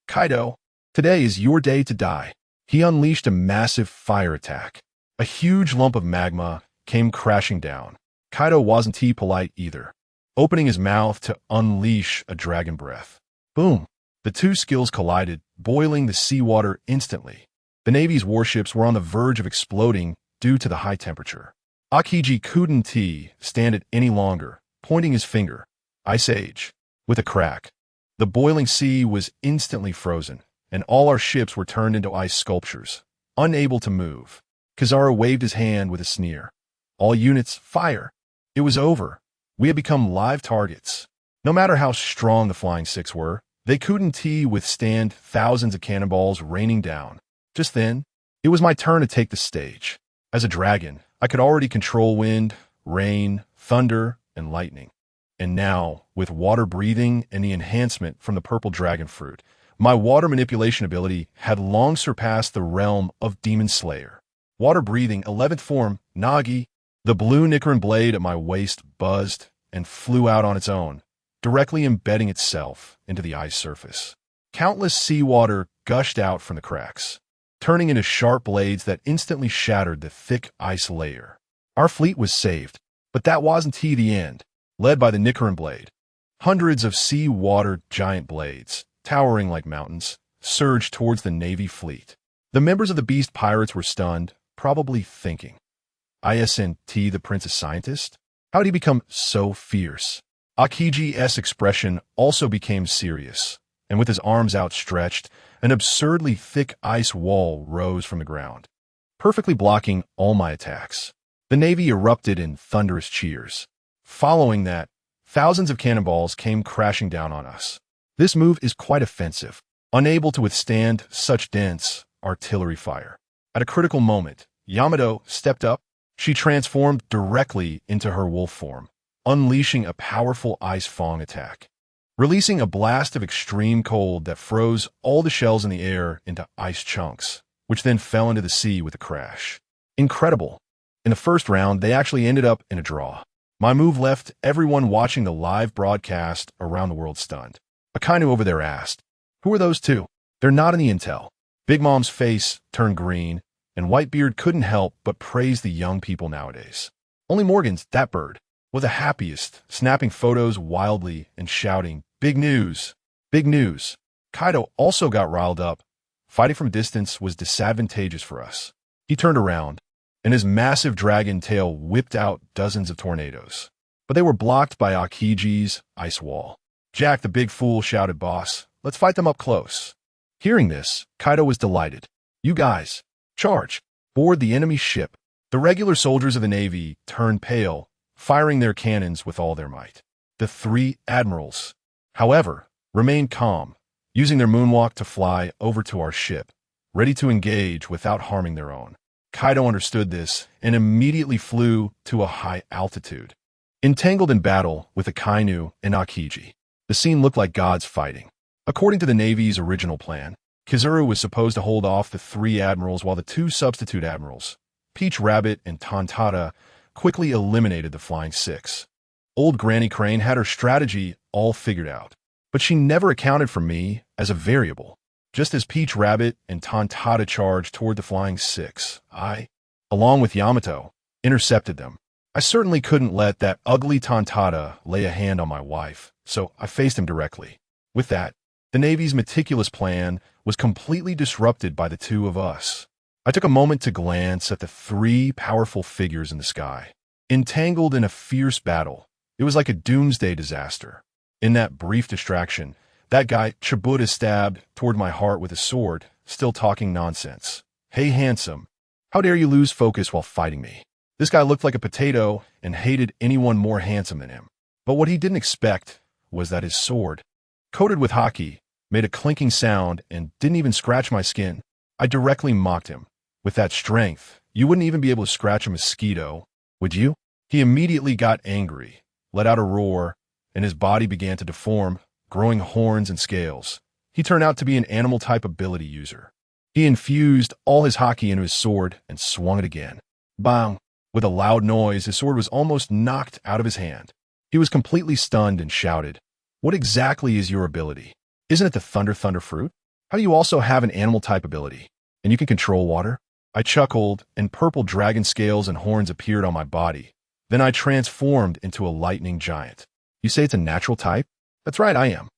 Kaido, today is your day to die. He unleashed a massive fire attack. A huge lump of magma came crashing down. Kaido wasn't polite either, opening his mouth to unleash a dragon breath. Boom! The 2 skills collided, boiling the seawater instantly. The Navy's warships were on the verge of exploding due to the high temperature. Akiji couldn't stand it any longer, pointing his finger. Ice Age. With a crack, the boiling sea was instantly frozen, and all our ships were turned into ice sculptures, unable to move. Kizaru waved his hand with a sneer. All units, fire! It was over. We had become live targets. No matter how strong the Flying Six were, they couldn't withstand thousands of cannonballs raining down. Just then, it was my turn to take the stage. As a dragon, I could already control wind, rain, thunder, and lightning. And now, with water breathing and the enhancement from the purple dragon fruit, my water manipulation ability had long surpassed the realm of Demon Slayer. Water breathing, 11th form, Nagi. The blue Nicaran blade at my waist buzzed and flew out on its own, directly embedding itself into the ice surface. Countless seawater gushed out from the cracks, turning into sharp blades that instantly shattered the thick ice layer. Our fleet was saved, but that wasn't the end. Led by the Nicaran blade, hundreds of sea-water giant blades, towering like mountains, surged towards the Navy fleet. The members of the Beast Pirates were stunned, probably thinking, isn't the Princess Scientist? How did he become so fierce? Akiji's expression also became serious, and with his arms outstretched, an absurdly thick ice wall rose from the ground, perfectly blocking all my attacks. The Navy erupted in thunderous cheers. Following that, thousands of cannonballs came crashing down on us. This move is quite offensive, unable to withstand such dense artillery fire. At a critical moment, Yamato stepped up. She transformed directly into her wolf form, unleashing a powerful ice fang attack, releasing a blast of extreme cold that froze all the shells in the air into ice chunks, which then fell into the sea with a crash. Incredible. In the first round, they actually ended up in a draw. My move left everyone watching the live broadcast around the world stunned. Kaido over there asked, "Who are those two?" "They're not in the intel." Big Mom's face turned green, and Whitebeard couldn't help but praise the young people nowadays. Only Morgan's, that bird, was the happiest, snapping photos wildly and shouting, "Big news! Big news!" Kaido also got riled up. Fighting from distance was disadvantageous for us. He turned around, and his massive dragon tail whipped out dozens of tornadoes. But they were blocked by Akiji's ice wall. "Jack the big fool," shouted Boss. "Let's fight them up close." Hearing this, Kaido was delighted. "You guys, charge! Board the enemy ship." The regular soldiers of the Navy turned pale, firing their cannons with all their might. The three admirals, however, remained calm, using their moonwalk to fly over to our ship, ready to engage without harming their own. Kaido understood this and immediately flew to a high altitude. Entangled in battle with Akainu and Akiji, the scene looked like gods fighting. According to the Navy's original plan, Kizuru was supposed to hold off the three admirals while the two substitute admirals, Peach Rabbit and Tontata, quickly eliminated the Flying Six. Old Granny Crane had her strategy all figured out, but she never accounted for me as a variable. Just as Peach Rabbit and Tontata charged toward the Flying Six, I, along with Yamato, intercepted them. I certainly couldn't let that ugly Tontata lay a hand on my wife, so I faced him directly. With that, the Navy's meticulous plan was completely disrupted by the two of us. I took a moment to glance at the three powerful figures in the sky. Entangled in a fierce battle, it was like a doomsday disaster. In that brief distraction, that guy Chibuta stabbed toward my heart with a sword, still talking nonsense. "Hey, handsome, how dare you lose focus while fighting me?" This guy looked like a potato and hated anyone more handsome than him. But what he didn't expect was that his sword, coated with haki, made a clinking sound and didn't even scratch my skin. I directly mocked him. "With that strength, you wouldn't even be able to scratch a mosquito, would you?" He immediately got angry, let out a roar, and his body began to deform, growing horns and scales. He turned out to be an animal-type ability user. He infused all his haki into his sword and swung it again. Bang! With a loud noise, his sword was almost knocked out of his hand. He was completely stunned and shouted, "What exactly is your ability? Isn't it the Thunder Fruit? How do you also have an animal-type ability? And you can control water?" I chuckled, and purple dragon scales and horns appeared on my body. Then I transformed into a lightning giant. "You say it's a natural type?" "That's right, I am.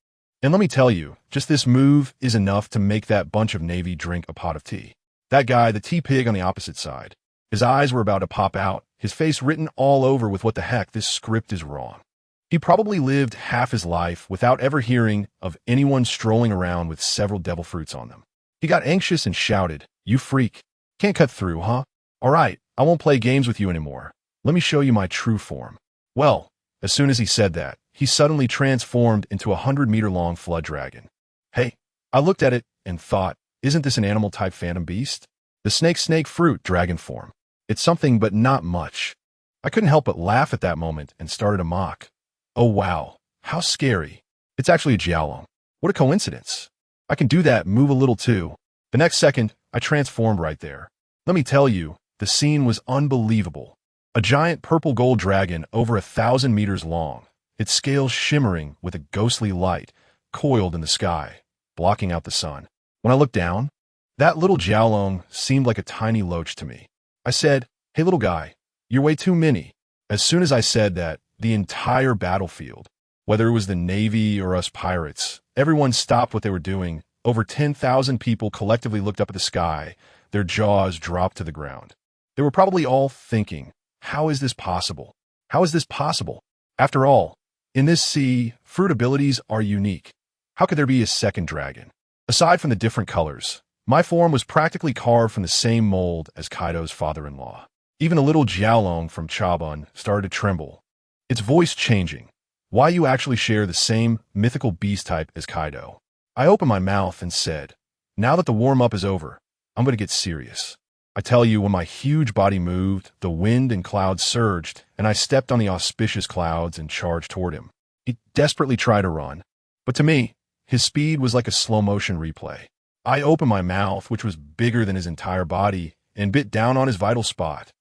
And let me tell you, just this move is enough to make that bunch of Navy drink a pot of tea." That guy, the tea-pig on the opposite side, his eyes were about to pop out, his face written all over with "What the heck, this script is wrong." He probably lived half his life without ever hearing of anyone strolling around with several devil fruits on them. He got anxious and shouted, "You freak. Can't cut through, huh? All right, I won't play games with you anymore. Let me show you my true form." Well, as soon as he said that, he suddenly transformed into a 100-meter-long flood dragon. Hey, I looked at it and thought, isn't this an animal-type phantom beast? The snake fruit dragon form. It's something, but not much. I couldn't help but laugh at that moment and started a mock. "Oh wow, how scary. It's actually a Jiaolong. What a coincidence. I can do that move a little too." The next second, I transformed right there. Let me tell you, the scene was unbelievable. A giant purple gold dragon over 1,000 meters long, its scales shimmering with a ghostly light, coiled in the sky, blocking out the sun. When I looked down, that little Jiaolong seemed like a tiny loach to me. I said, "Hey little guy, you're way too mini." As soon as I said that, the entire battlefield, whether it was the Navy or us pirates, everyone stopped what they were doing. Over 10,000 people collectively looked up at the sky, their jaws dropped to the ground. They were probably all thinking, how is this possible? How is this possible? After all, in this sea, fruit abilities are unique. How could there be a second dragon? Aside from the different colors, my form was practically carved from the same mold as Kaido's father-in-law. Even a little Jiaolong from Chabun started to tremble, its voice changing. "Why you actually share the same mythical beast type as Kaido?" I opened my mouth and said, "Now that the warm-up is over, I'm going to get serious." I tell you, when my huge body moved, the wind and clouds surged, and I stepped on the auspicious clouds and charged toward him. He desperately tried to run, but to me, his speed was like a slow-motion replay. I opened my mouth, which was bigger than his entire body, and bit down on his vital spot.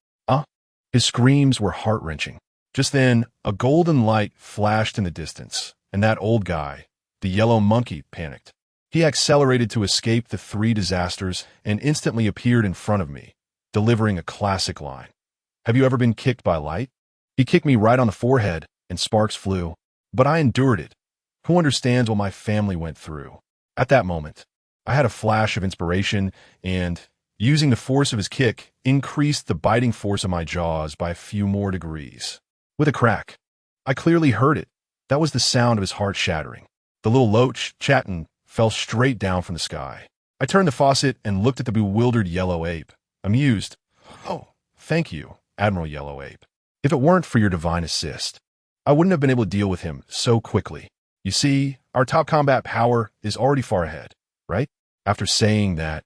His screams were heart-wrenching. Just then, a golden light flashed in the distance, and that old guy, the yellow monkey, panicked. He accelerated to escape the three disasters and instantly appeared in front of me, delivering a classic line. Have you ever been kicked by light? He kicked me right on the forehead, and sparks flew. But I endured it. Who understands what my family went through? At that moment, I had a flash of inspiration and, using the force of his kick, increased the biting force of my jaws by a few more degrees. With a crack, I clearly heard it. That was the sound of his heart shattering. The little loach, Chatin, fell straight down from the sky. I turned the faucet and looked at the bewildered yellow ape, amused. Oh, thank you, Admiral Yellow Ape. If it weren't for your divine assist, I wouldn't have been able to deal with him so quickly. You see, our top combat power is already far ahead, right? After saying that,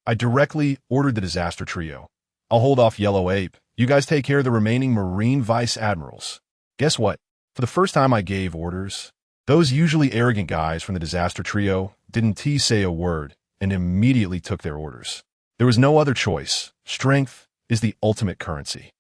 I directly ordered the disaster trio. I'll hold off Yellow Ape. You guys take care of the remaining Marine Vice Admirals. Guess what? For the first time I gave orders, those usually arrogant guys from the disaster trio didn't say a word and immediately took their orders. There was no other choice. Strength is the ultimate currency.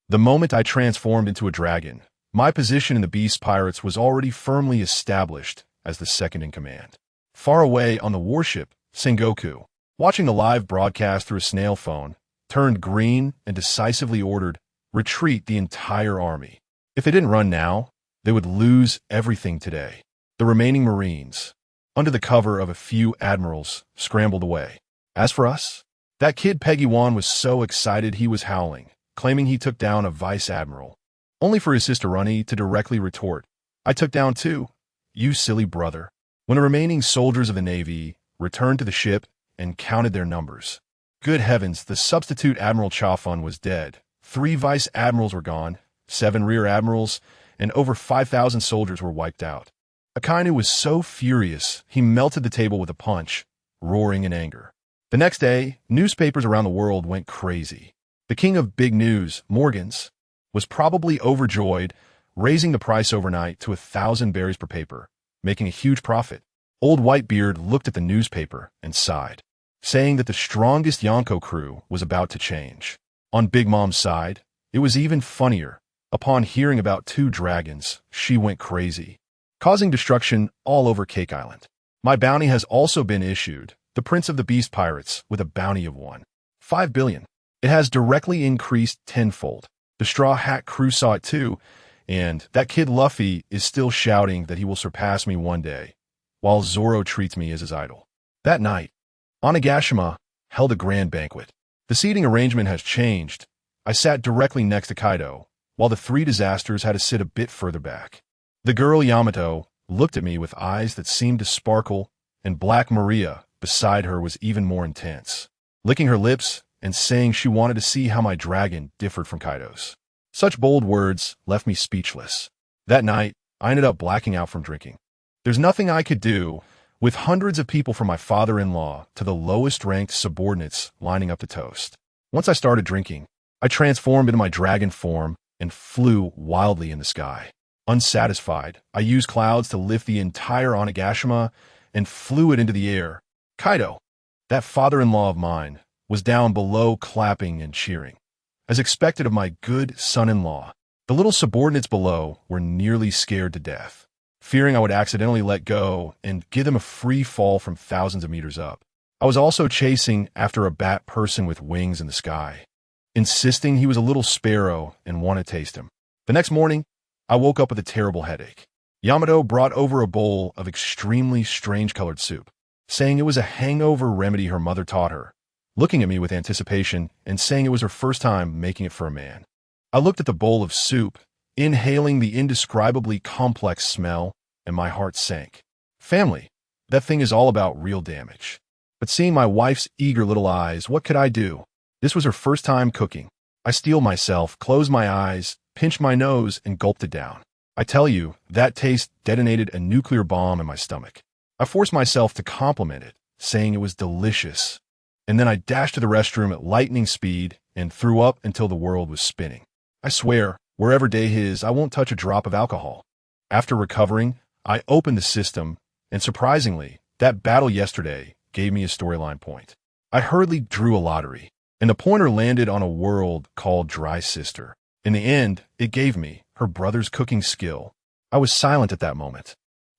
The moment I transformed into a dragon, my position in the Beast Pirates was already firmly established as the second in command. Far away on the warship, Sengoku, watching the live broadcast through a snail phone, turned green and decisively ordered, retreat the entire army. If they didn't run now, they would lose everything today. The remaining Marines, under the cover of a few admirals, scrambled away. As for us, that kid Peggy Wan was so excited he was howling, claiming he took down a vice admiral, only for his sister Runny to directly retort, I took down two, you silly brother. When the remaining soldiers of the Navy returned to the ship and counted their numbers, good heavens, the substitute Admiral Chafun was dead. 3 vice admirals were gone, 7 rear admirals, and over 5,000 soldiers were wiped out. Akainu was so furious, he melted the table with a punch, roaring in anger. The next day, newspapers around the world went crazy. The king of big news, Morgans, was probably overjoyed, raising the price overnight to 1,000 berries per paper, making a huge profit. Old Whitebeard looked at the newspaper and sighed, saying that the strongest Yonko crew was about to change. On Big Mom's side, it was even funnier. Upon hearing about 2 dragons, she went crazy, causing destruction all over Cake Island. My bounty has also been issued, the Prince of the Beast Pirates, with a bounty of 1.5 billion. It has directly increased tenfold. The Straw Hat crew saw it too, and that kid Luffy is still shouting that he will surpass me one day, while Zoro treats me as his idol. That night, Onigashima held a grand banquet. The seating arrangement has changed. I sat directly next to Kaido, while the 3 disasters had to sit a bit further back. The girl Yamato looked at me with eyes that seemed to sparkle, and Black Maria beside her was even more intense, licking her lips and saying she wanted to see how my dragon differed from Kaido's. Such bold words left me speechless. That night, I ended up blacking out from drinking. There's nothing I could do, with hundreds of people from my father-in-law to the lowest-ranked subordinates lining up to toast. Once I started drinking, I transformed into my dragon form and flew wildly in the sky. Unsatisfied, I used clouds to lift the entire Onigashima and flew it into the air. Kaido, that father-in-law of mine, was down below clapping and cheering. As expected of my good son-in-law, the little subordinates below were nearly scared to death, fearing I would accidentally let go and give them a free fall from thousands of meters up. I was also chasing after a bat person with wings in the sky, insisting he was a little sparrow and wanted to taste him. The next morning, I woke up with a terrible headache. Yamato brought over a bowl of extremely strange-colored soup, saying it was a hangover remedy her mother taught her, looking at me with anticipation and saying it was her first time making it for a man. I looked at the bowl of soup, inhaling the indescribably complex smell, and my heart sank. Family, that thing is all about real damage. But seeing my wife's eager little eyes, what could I do? This was her first time cooking. I steeled myself, closed my eyes, pinched my nose, and gulped it down. I tell you, that taste detonated a nuclear bomb in my stomach. I forced myself to compliment it, saying it was delicious. And then I dashed to the restroom at lightning speed and threw up until the world was spinning. I swear, wherever day is, I won't touch a drop of alcohol. After recovering, I opened the system, and surprisingly, that battle yesterday gave me a storyline point. I hurriedly drew a lottery, and the pointer landed on a world called Dry Sister. In the end, it gave me, her brother's cooking skill. I was silent at that moment.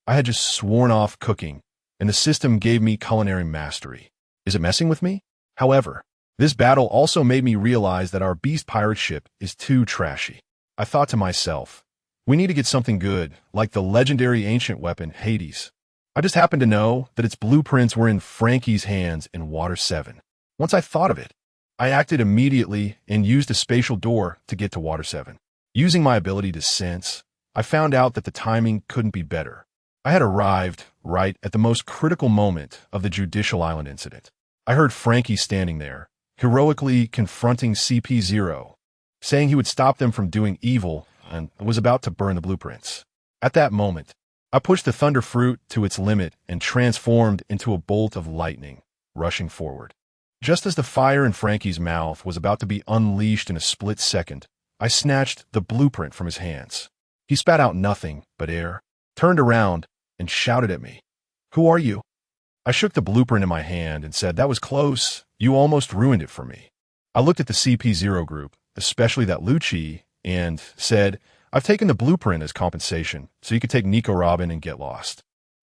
I had just sworn off cooking, and the system gave me culinary mastery. Is it messing with me? However, this battle also made me realize that our beast pirate ship is too trashy. I thought to myself, we need to get something good, like the legendary ancient weapon Hades. I just happened to know that its blueprints were in Frankie's hands in Water 7. Once I thought of it, I acted immediately and used a spatial door to get to Water 7. Using my ability to sense, I found out that the timing couldn't be better. I had arrived right at the most critical moment of the Judicial Island incident. I heard Frankie standing there, heroically confronting CP0, saying he would stop them from doing evil and was about to burn the blueprints. At that moment, I pushed the thunder fruit to its limit and transformed into a bolt of lightning, rushing forward. Just as the fire in Frankie's mouth was about to be unleashed in a split second, I snatched the blueprint from his hands. He spat out nothing but air, turned around, and shouted at me. "Who are you?" I shook the blueprint in my hand and said, "That was close. You almost ruined it for me." I looked at the CP0 group, especially that Lucci, and said, "I've taken the blueprint as compensation, so you could take Nico Robin and get lost."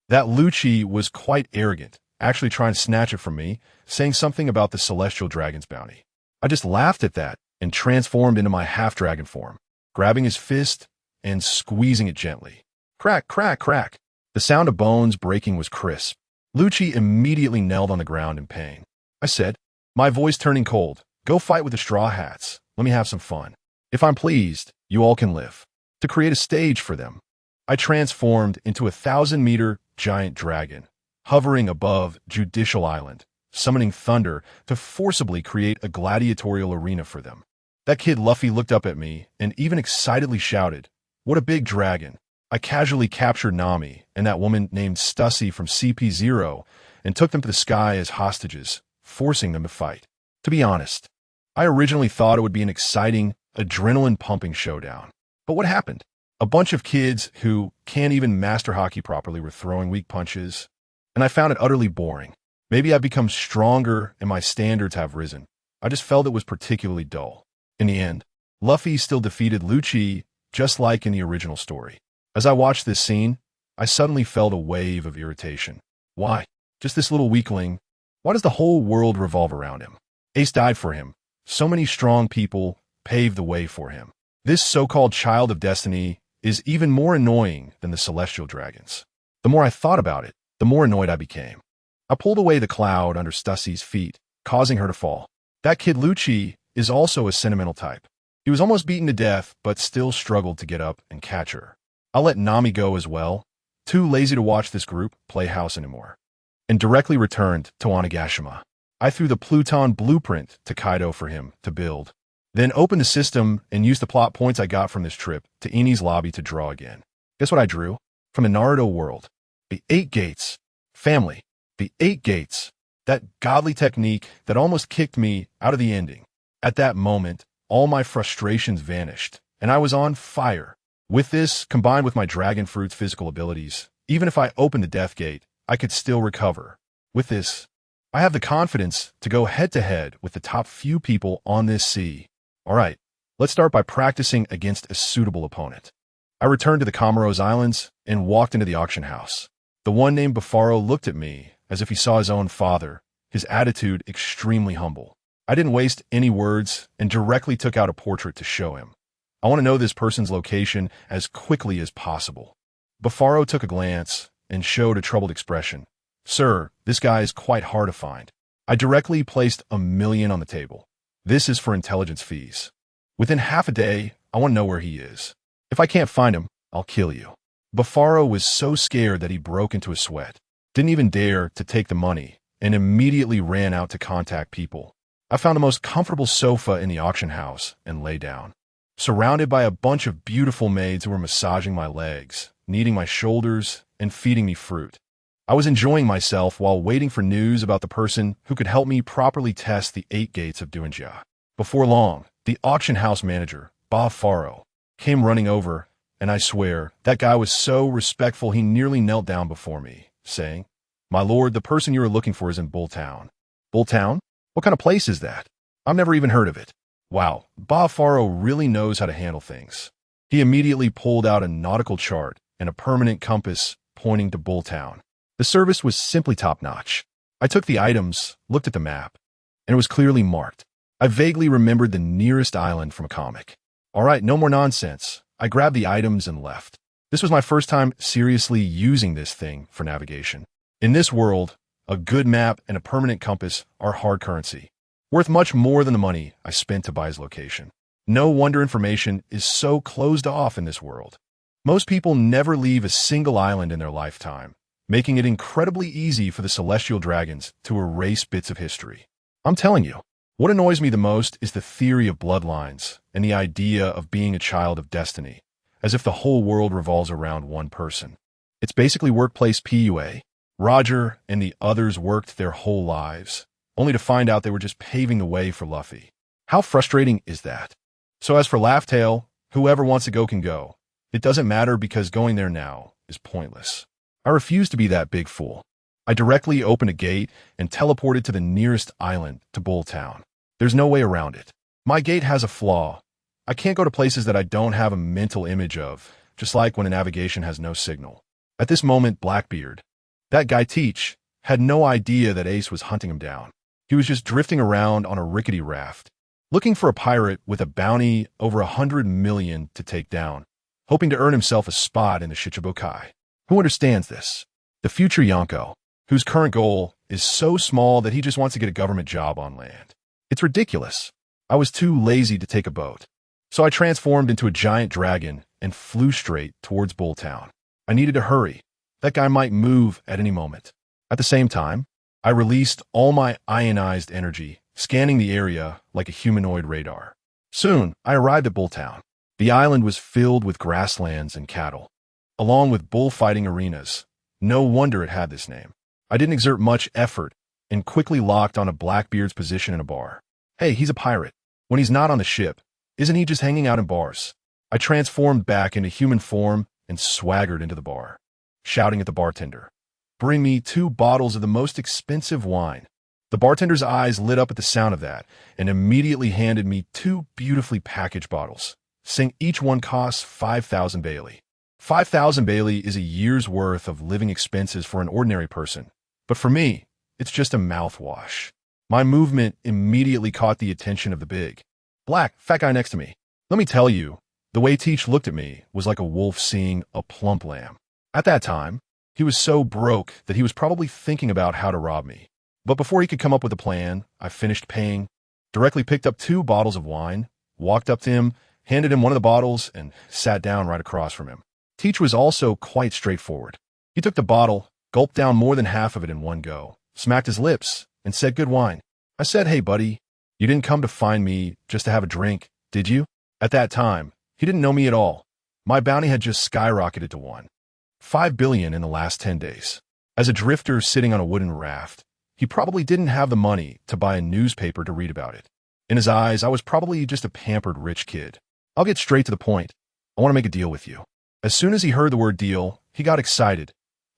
That Lucci was quite arrogant, actually trying to snatch it from me, saying something about the Celestial Dragon's bounty. I just laughed at that and transformed into my half-dragon form, grabbing his fist and squeezing it gently. Crack, crack, crack. The sound of bones breaking was crisp. Lucci immediately knelt on the ground in pain. I said, my voice turning cold, "Go fight with the Straw Hats. Let me have some fun. If I'm pleased, you all can live." To create a stage for them, I transformed into a 1,000-meter giant dragon, hovering above Judicial Island, summoning thunder to forcibly create a gladiatorial arena for them. That kid Luffy looked up at me and even excitedly shouted, "What a big dragon." I casually captured Nami and that woman named Stussy from CP0 and took them to the sky as hostages, forcing them to fight. To be honest, I originally thought it would be an exciting, adrenaline-pumping showdown. But what happened? A bunch of kids who can't even master hockey properly were throwing weak punches, and I found it utterly boring. Maybe I've become stronger and my standards have risen. I just felt it was particularly dull. In the end, Luffy still defeated Lucci, just like in the original story. As I watched this scene, I suddenly felt a wave of irritation. Why? Just this little weakling? Why does the whole world revolve around him? Ace died for him. So many strong people paved the way for him. This so-called child of destiny is even more annoying than the celestial dragons. The more I thought about it, the more annoyed I became. I pulled away the cloud under Stussy's feet, causing her to fall. That kid Lucci is also a sentimental type. He was almost beaten to death, but still struggled to get up and catch her. I'll let Nami go as well, too lazy to watch this group play house anymore, and directly returned to Onigashima. I threw the Pluton blueprint to Kaido for him to build, then opened the system and used the plot points I got from this trip to Eni's lobby to draw again. Guess what I drew? From the Naruto world. The 8 gates. Family. The 8 gates. That godly technique that almost kicked me out of the ending. At that moment, all my frustrations vanished, and I was on fire. With this, combined with my dragon fruit's physical abilities, even if I opened the death gate, I could still recover. With this, I have the confidence to go head-to-head with the top few people on this sea. Alright, let's start by practicing against a suitable opponent. I returned to the Comoros Islands and walked into the auction house. The one named Bufaro looked at me as if he saw his own father, his attitude extremely humble. I didn't waste any words and directly took out a portrait to show him. I want to know this person's location as quickly as possible. Bufaro took a glance and showed a troubled expression. "Sir, this guy is quite hard to find." I directly placed $1,000,000 on the table. This is for intelligence fees. Within half a day, I want to know where he is. If I can't find him, I'll kill you. Bufaro was so scared that he broke into a sweat, didn't even dare to take the money, and immediately ran out to contact people. I found the most comfortable sofa in the auction house and lay down, surrounded by a bunch of beautiful maids who were massaging my legs, kneading my shoulders, and feeding me fruit. I was enjoying myself while waiting for news about the person who could help me properly test the 8 gates of Duinjia. Before long, the auction house manager, Bufaro, came running over, and I swear, that guy was so respectful he nearly knelt down before me, saying, "My lord, the person you are looking for is in Bulltown." Bulltown? What kind of place is that? I've never even heard of it. Wow, Bufaro really knows how to handle things. He immediately pulled out a nautical chart and a permanent compass pointing to Bulltown. The service was simply top-notch. I took the items, looked at the map, and it was clearly marked. I vaguely remembered the nearest island from a comic. All right, no more nonsense. I grabbed the items and left. This was my first time seriously using this thing for navigation. In this world, a good map and a permanent compass are hard currency, worth much more than the money I spent to buy his location. No wonder information is so closed off in this world. Most people never leave a single island in their lifetime, making it incredibly easy for the celestial dragons to erase bits of history. I'm telling you, what annoys me the most is the theory of bloodlines and the idea of being a child of destiny, as if the whole world revolves around one person. It's basically workplace PUA. Roger and the others worked their whole lives, only to find out they were just paving the way for Luffy. How frustrating is that? So as for Laughtail, whoever wants to go can go. It doesn't matter because going there now is pointless. I refuse to be that big fool. I directly opened a gate and teleported to the nearest island to Bulltown. There's no way around it. My gate has a flaw. I can't go to places that I don't have a mental image of, just like when a navigation has no signal. At this moment, Blackbeard, that guy Teach, had no idea that Ace was hunting him down. He was just drifting around on a rickety raft, looking for a pirate with a bounty over 100 million to take down, hoping to earn himself a spot in the Shichibukai. Who understands this? The future Yonko, whose current goal is so small that he just wants to get a government job on land. It's ridiculous. I was too lazy to take a boat, so I transformed into a giant dragon and flew straight towards Bulltown. I needed to hurry. That guy might move at any moment. At the same time, I released all my ionized energy, scanning the area like a humanoid radar. Soon, I arrived at Bulltown. The island was filled with grasslands and cattle, along with bullfighting arenas. No wonder it had this name. I didn't exert much effort and quickly locked on a Blackbeard's position in a bar. Hey, he's a pirate. When he's not on the ship, isn't he just hanging out in bars? I transformed back into human form and swaggered into the bar, shouting at the bartender, "Bring me 2 bottles of the most expensive wine." The bartender's eyes lit up at the sound of that and immediately handed me 2 beautifully packaged bottles, saying each one costs 5,000 Bailey. 5,000 Bailey is a year's worth of living expenses for an ordinary person, but for me, it's just a mouthwash. My movement immediately caught the attention of the big, black, fat guy next to me. Let me tell you, the way Teach looked at me was like a wolf seeing a plump lamb. At that time, he was so broke that he was probably thinking about how to rob me. But before he could come up with a plan, I finished paying, directly picked up 2 bottles of wine, walked up to him, handed him one of the bottles, and sat down right across from him. Teach was also quite straightforward. He took the bottle, gulped down more than half of it in one go, smacked his lips, and said, "Good wine." I said, "Hey, buddy, you didn't come to find me just to have a drink, did you?" At that time, he didn't know me at all. My bounty had just skyrocketed to 1.5 billion in the last 10 days. As a drifter sitting on a wooden raft, he probably didn't have the money to buy a newspaper to read about it. In his eyes, I was probably just a pampered rich kid. I'll get straight to the point. I want to make a deal with you. As soon as he heard the word deal, he got excited.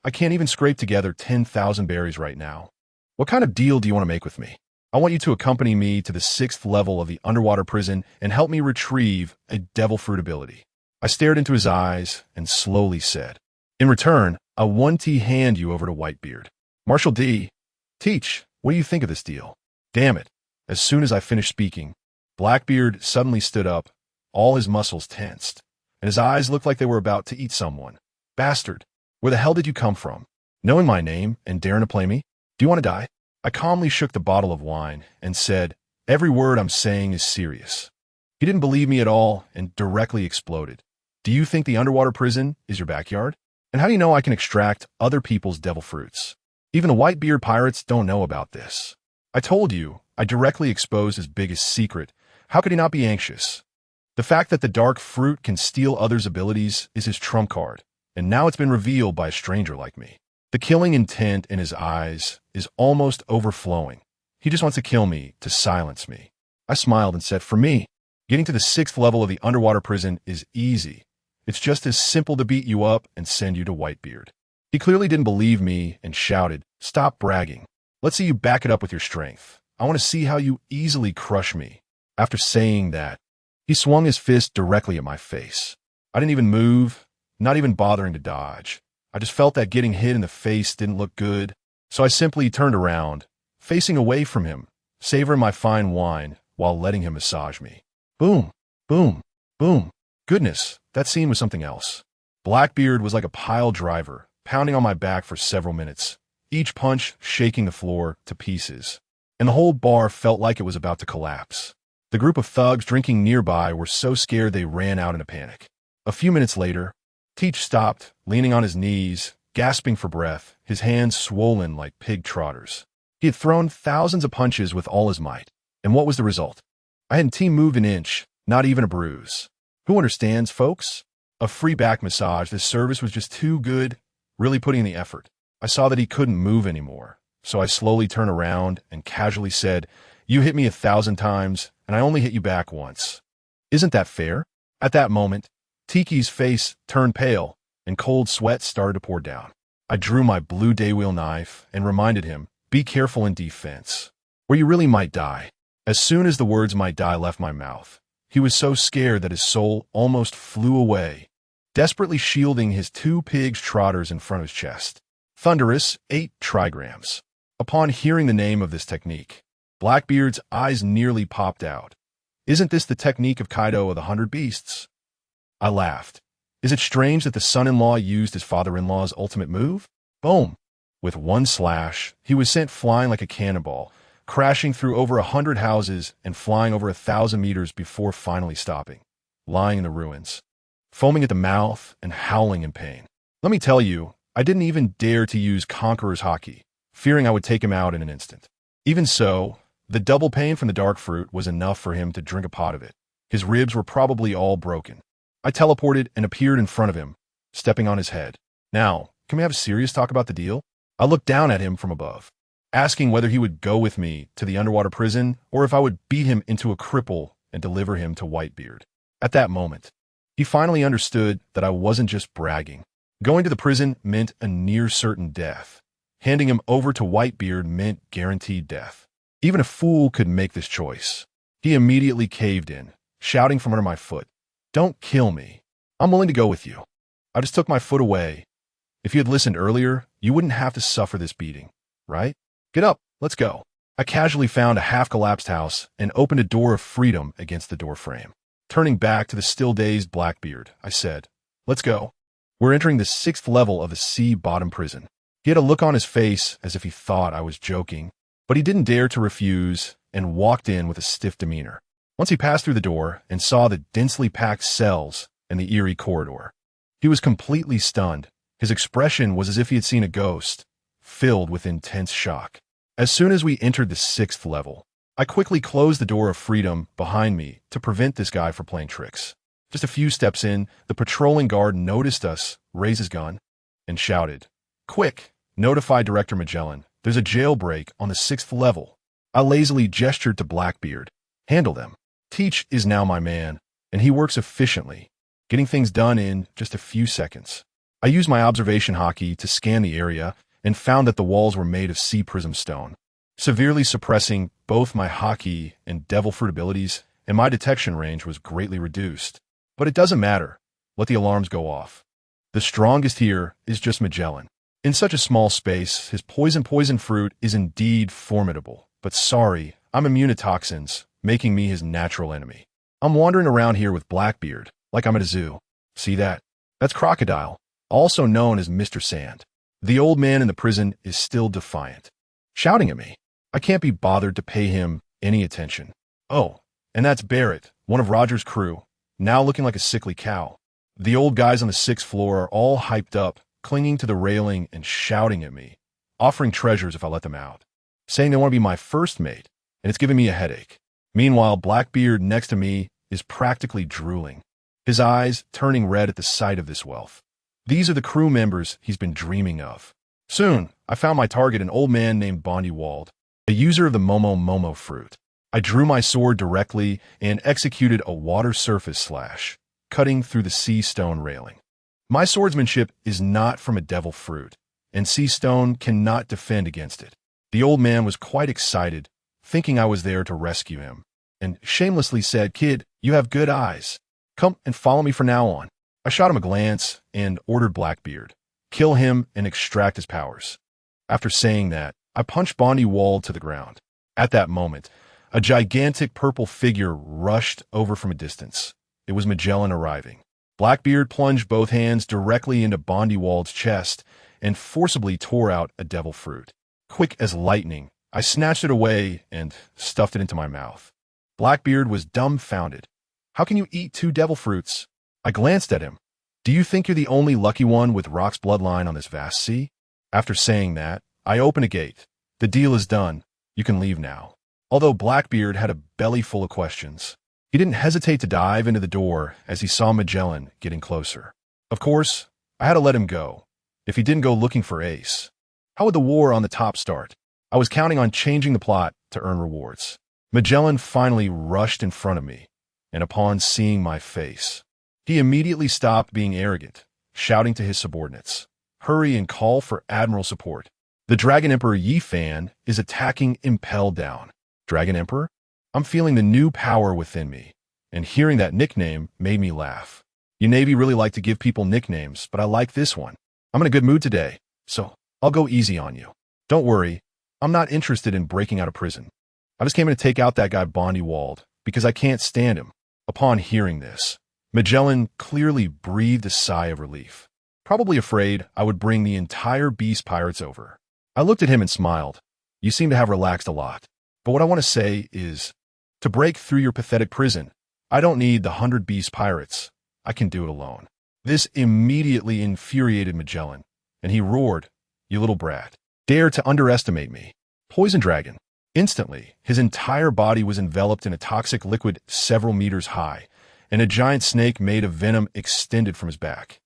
I can't even scrape together 10,000 berries right now. What kind of deal do you want to make with me? I want you to accompany me to the 6th level of the underwater prison and help me retrieve a devil fruit ability. I stared into his eyes and slowly said, "In return, I'll 1T hand you over to Whitebeard." Marshal D. Teach, what do you think of this deal? Damn it. As soon as I finished speaking, Blackbeard suddenly stood up, all his muscles tensed, and his eyes looked like they were about to eat someone. "Bastard, where the hell did you come from? Knowing my name and daring to play me? Do you want to die?" I calmly shook the bottle of wine and said, "Every word I'm saying is serious." He didn't believe me at all and directly exploded. "Do you think the underwater prison is your backyard? And how do you know I can extract other people's devil fruits? Even the Whitebeard pirates don't know about this. I told you, I directly exposed his biggest secret. How could he not be anxious? The fact that the dark fruit can steal others' abilities is his trump card, and now it's been revealed by a stranger like me. The killing intent in his eyes is almost overflowing. He just wants to kill me to silence me." I smiled and said, "For me, getting to the 6th level of the underwater prison is easy. It's just as simple to beat you up and send you to Whitebeard." He clearly didn't believe me and shouted, "Stop bragging. Let's see you back it up with your strength. I want to see how you easily crush me." After saying that, he swung his fist directly at my face. I didn't even move, not even bothering to dodge. I just felt that getting hit in the face didn't look good, so I simply turned around, facing away from him, savoring my fine wine while letting him massage me. Boom, boom, boom. Goodness, that scene was something else. Blackbeard was like a pile driver, pounding on my back for several minutes, each punch shaking the floor to pieces. And the whole bar felt like it was about to collapse. The group of thugs drinking nearby were so scared they ran out in a panic. A few minutes later, Teach stopped, leaning on his knees, gasping for breath, his hands swollen like pig trotters. He had thrown thousands of punches with all his might. And what was the result? I hadn't moved an inch, not even a bruise. Who understands, folks? A free back massage, this service was just too good, really putting in the effort. I saw that he couldn't move anymore, so I slowly turned around and casually said, "You hit me 1,000 times, and I only hit you back once. Isn't that fair?" At that moment, Tiki's face turned pale, and cold sweat started to pour down. I drew my blue daywheel knife and reminded him, "Be careful in defense, or you really might die." As soon as the words "might die" left my mouth, he was so scared that his soul almost flew away, desperately shielding his 2 pig's trotters in front of his chest. Thunderous 8 trigrams. Upon hearing the name of this technique, Blackbeard's eyes nearly popped out. "Isn't this the technique of Kaido of the 100 Beasts?" I laughed. Is it strange that the son-in-law used his father-in-law's ultimate move? Boom! With one slash, he was sent flying like a cannonball, crashing through over 100 houses and flying over 1,000 meters before finally stopping, lying in the ruins, foaming at the mouth and howling in pain. Let me tell you, I didn't even dare to use Conqueror's Haki, fearing I would take him out in an instant. Even so, the double pain from the dark fruit was enough for him to drink a pot of it. His ribs were probably all broken. I teleported and appeared in front of him, stepping on his head. "Now, can we have a serious talk about the deal?" I looked down at him from above, asking whether he would go with me to the underwater prison or if I would beat him into a cripple and deliver him to Whitebeard. At that moment, he finally understood that I wasn't just bragging. Going to the prison meant a near-certain death. Handing him over to Whitebeard meant guaranteed death. Even a fool could make this choice. He immediately caved in, shouting from under my foot, "Don't kill me. I'm willing to go with you." I just took my foot away. If you had listened earlier, you wouldn't have to suffer this beating, right? "Get up, let's go." I casually found a half-collapsed house and opened a door of freedom against the doorframe. Turning back to the still-dazed Blackbeard, I said, "Let's go. We're entering the 6th level of the sea-bottom prison." He had a look on his face as if he thought I was joking, but he didn't dare to refuse and walked in with a stiff demeanor. Once he passed through the door and saw the densely packed cells and the eerie corridor, he was completely stunned. His expression was as if he had seen a ghost, filled with intense shock. As soon as we entered the 6th level, I quickly closed the door of freedom behind me to prevent this guy from playing tricks. Just a few steps in, the patrolling guard noticed us, raised his gun, and shouted, "Quick, notify Director Magellan. There's a jailbreak on the 6th level." I lazily gestured to Blackbeard. "Handle them. Teach is now my man, and he works efficiently, getting things done in just a few seconds." I used my observation Haki to scan the area and found that the walls were made of sea prism stone, severely suppressing both my Haki and devil fruit abilities, and my detection range was greatly reduced. But it doesn't matter. Let the alarms go off. The strongest here is just Magellan. In such a small space, his poison fruit is indeed formidable. But sorry, I'm immune to toxins, making me his natural enemy. I'm wandering around here with Blackbeard, like I'm at a zoo. See that? That's Crocodile, also known as Mr. Sand. The old man in the prison is still defiant, shouting at me. I can't be bothered to pay him any attention. Oh, and that's Barrett, one of Roger's crew, now looking like a sickly cow. The old guys on the 6th floor are all hyped up, clinging to the railing and shouting at me, offering treasures if I let them out, saying they want to be my first mate, and it's giving me a headache. Meanwhile, Blackbeard next to me is practically drooling, his eyes turning red at the sight of this wealth. These are the crew members he's been dreaming of. Soon, I found my target, an old man named Bondi Wald, a user of the Momo fruit. I drew my sword directly and executed a water surface slash, cutting through the sea stone railing. My swordsmanship is not from a devil fruit, and sea stone cannot defend against it. The old man was quite excited, thinking I was there to rescue him, and shamelessly said, "Kid, you have good eyes. Come and follow me from now on." I shot him a glance and ordered Blackbeard, kill him and extract his powers. After saying that, I punched Bondi Wald to the ground. At that moment, a gigantic purple figure rushed over from a distance. It was Magellan arriving. Blackbeard plunged both hands directly into Bondi Wald's chest and forcibly tore out a devil fruit. Quick as lightning, I snatched it away and stuffed it into my mouth. Blackbeard was dumbfounded. How can you eat 2 devil fruits? I glanced at him. Do you think you're the only lucky one with Rock's bloodline on this vast sea? After saying that, I opened a gate. The deal is done. You can leave now. Although Blackbeard had a belly full of questions, he didn't hesitate to dive into the door as he saw Magellan getting closer. Of course, I had to let him go. If he didn't go looking for Ace, how would the war on the top start? I was counting on changing the plot to earn rewards. Magellan finally rushed in front of me, and upon seeing my face, he immediately stopped being arrogant, shouting to his subordinates, "Hurry and call for Admiral support. The Dragon Emperor Yifan is attacking Impel Down." Dragon Emperor? I'm feeling the new power within me, and hearing that nickname made me laugh. You Navy really like to give people nicknames, but I like this one. I'm in a good mood today, so I'll go easy on you. Don't worry, I'm not interested in breaking out of prison. I just came in to take out that guy Bondi Wald, because I can't stand him. Upon hearing this, Magellan clearly breathed a sigh of relief, probably afraid I would bring the entire Beast Pirates over. I looked at him and smiled. You seem to have relaxed a lot. But what I want to say is, to break through your pathetic prison, I don't need the 100 Beast Pirates. I can do it alone. This immediately infuriated Magellan, and he roared, "You little brat. Dare to underestimate me. Poison Dragon." Instantly, his entire body was enveloped in a toxic liquid several meters high, and a giant snake made of venom extended from his back,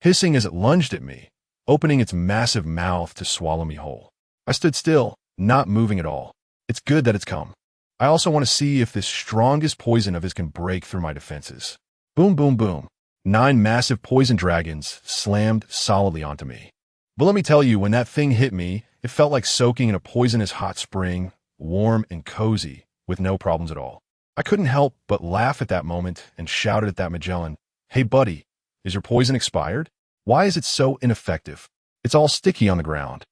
hissing as it lunged at me, opening its massive mouth to swallow me whole. I stood still, not moving at all. It's good that it's come. I also want to see if this strongest poison of his can break through my defenses. Boom, boom, boom. 9 massive poison dragons slammed solidly onto me. But let me tell you, when that thing hit me, it felt like soaking in a poisonous hot spring, warm and cozy, with no problems at all. I couldn't help but laugh at that moment and shouted at that Magellan, "Hey buddy, is your poison expired? Why is it so ineffective? It's all sticky on the ground.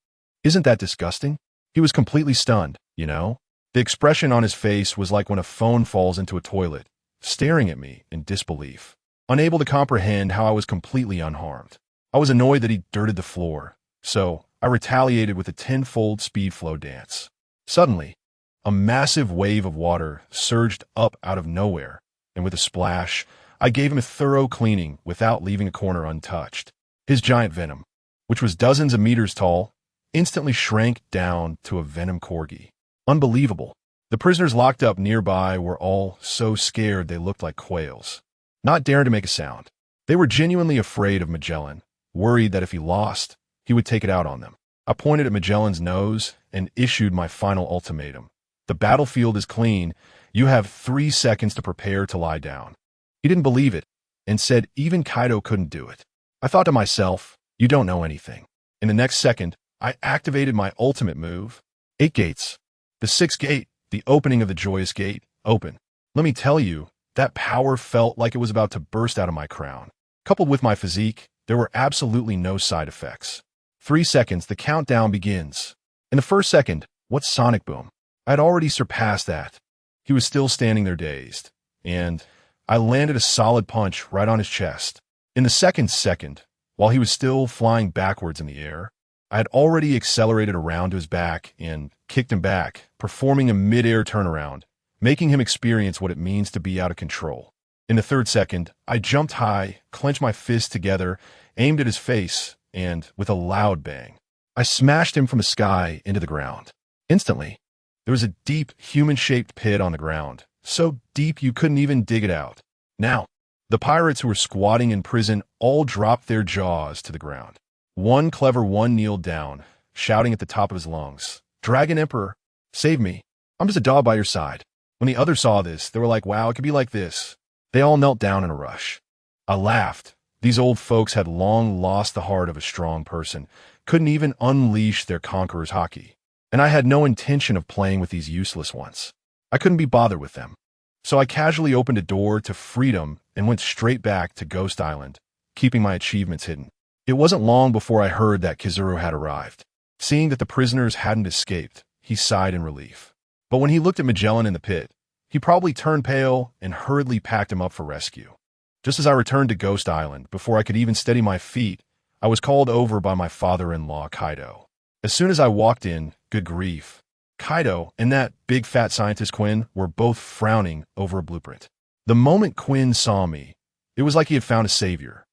Isn't that disgusting?" He was completely stunned, you know? The expression on his face was like when a phone falls into a toilet, staring at me in disbelief, unable to comprehend how I was completely unharmed. I was annoyed that he dirted the floor, so I retaliated with a 10-fold speed flow dance. Suddenly, a massive wave of water surged up out of nowhere, and with a splash, I gave him a thorough cleaning without leaving a corner untouched. His giant venom, which was dozens of meters tall, instantly shrank down to a venom corgi. Unbelievable. The prisoners locked up nearby were all so scared they looked like quails, not daring to make a sound. They were genuinely afraid of Magellan, worried that if he lost, he would take it out on them. I pointed at Magellan's nose and issued my final ultimatum. The battlefield is clean. You have 3 seconds to prepare to lie down. He didn't believe it and said even Kaido couldn't do it. I thought to myself, you don't know anything. In the next second, I activated my ultimate move. 8 gates. The 6th gate, the opening of the Joyous Gate, open. Let me tell you, that power felt like it was about to burst out of my crown. Coupled with my physique, there were absolutely no side effects. 3 seconds, the countdown begins. In the first second, what's Sonic Boom? I had already surpassed that. He was still standing there dazed, and I landed a solid punch right on his chest. In the second, while he was still flying backwards in the air, I had already accelerated around to his back and kicked him back, performing a mid-air turnaround, making him experience what it means to be out of control. In the 3rd second, I jumped high, clenched my fists together, aimed at his face, and, with a loud bang, I smashed him from the sky into the ground. Instantly, there was a deep, human-shaped pit on the ground, so deep you couldn't even dig it out. Now, the pirates who were squatting in prison all dropped their jaws to the ground. One clever one kneeled down, shouting at the top of his lungs, "Dragon Emperor, save me. I'm just a dog by your side." When the others saw this, they were like, wow, it could be like this. They all knelt down in a rush. I laughed. These old folks had long lost the heart of a strong person, couldn't even unleash their conqueror's haki. And I had no intention of playing with these useless ones. I couldn't be bothered with them. So I casually opened a door to freedom and went straight back to Ghost Island, keeping my achievements hidden. It wasn't long before I heard that Kizuru had arrived. Seeing that the prisoners hadn't escaped, he sighed in relief. But when he looked at Magellan in the pit, he probably turned pale and hurriedly packed him up for rescue. Just as I returned to Ghost Island, before I could even steady my feet, I was called over by my father-in-law, Kaido. As soon as I walked in, good grief, Kaido and that big fat scientist Quinn were both frowning over a blueprint. The moment Quinn saw me, it was like he had found a savior,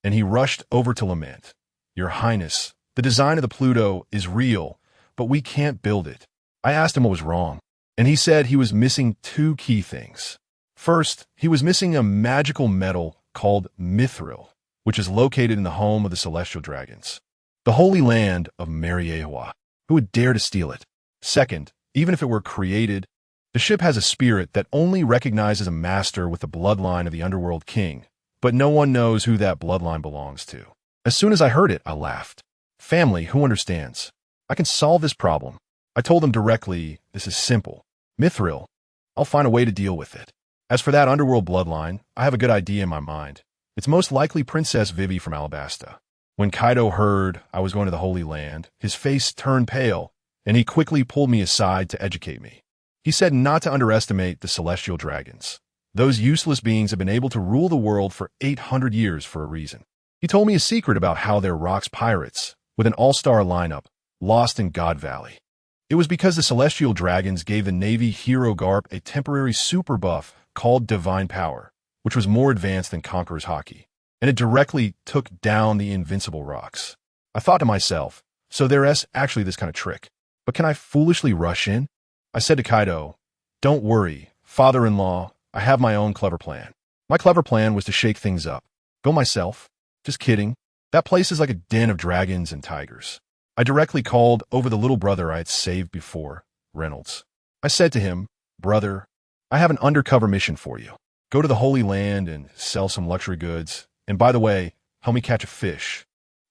and he rushed over to lament. Your Highness, the design of the Pluto is real, but we can't build it. I asked him what was wrong, and he said he was missing two key things. First, he was missing a magical metal called mithril, which is located in the home of the celestial dragons, the holy land of Mariewa. Who would dare to steal it? Second, even if it were created, the ship has a spirit that only recognizes a master with the bloodline of the underworld king, but no one knows who that bloodline belongs to. As soon as I heard it, I laughed. Family, who understands? I can solve this problem. I told them directly, this is simple. Mithril, I'll find a way to deal with it. As for that underworld bloodline, I have a good idea in my mind. It's most likely Princess Vivi from Alabasta. When Kaido heard I was going to the Holy Land, his face turned pale, and he quickly pulled me aside to educate me. He said not to underestimate the celestial dragons. Those useless beings have been able to rule the world for 800 years for a reason. He told me a secret about how they're rocks pirates, with an all-star lineup, lost in God Valley. It was because the celestial dragons gave the Navy hero Garp a temporary super buff called Divine Power, which was more advanced than Conqueror's Haki, and it directly took down the invincible rocks. I thought to myself, so there's actually this kind of trick. But can I foolishly rush in? I said to Kaido, don't worry, father-in-law, I have my own clever plan. My clever plan was to shake things up. Go myself. Just kidding. That place is like a den of dragons and tigers. I directly called over the little brother I had saved before, Reynolds. I said to him, brother, I have an undercover mission for you. Go to the Holy Land and sell some luxury goods. And by the way, help me catch a fish.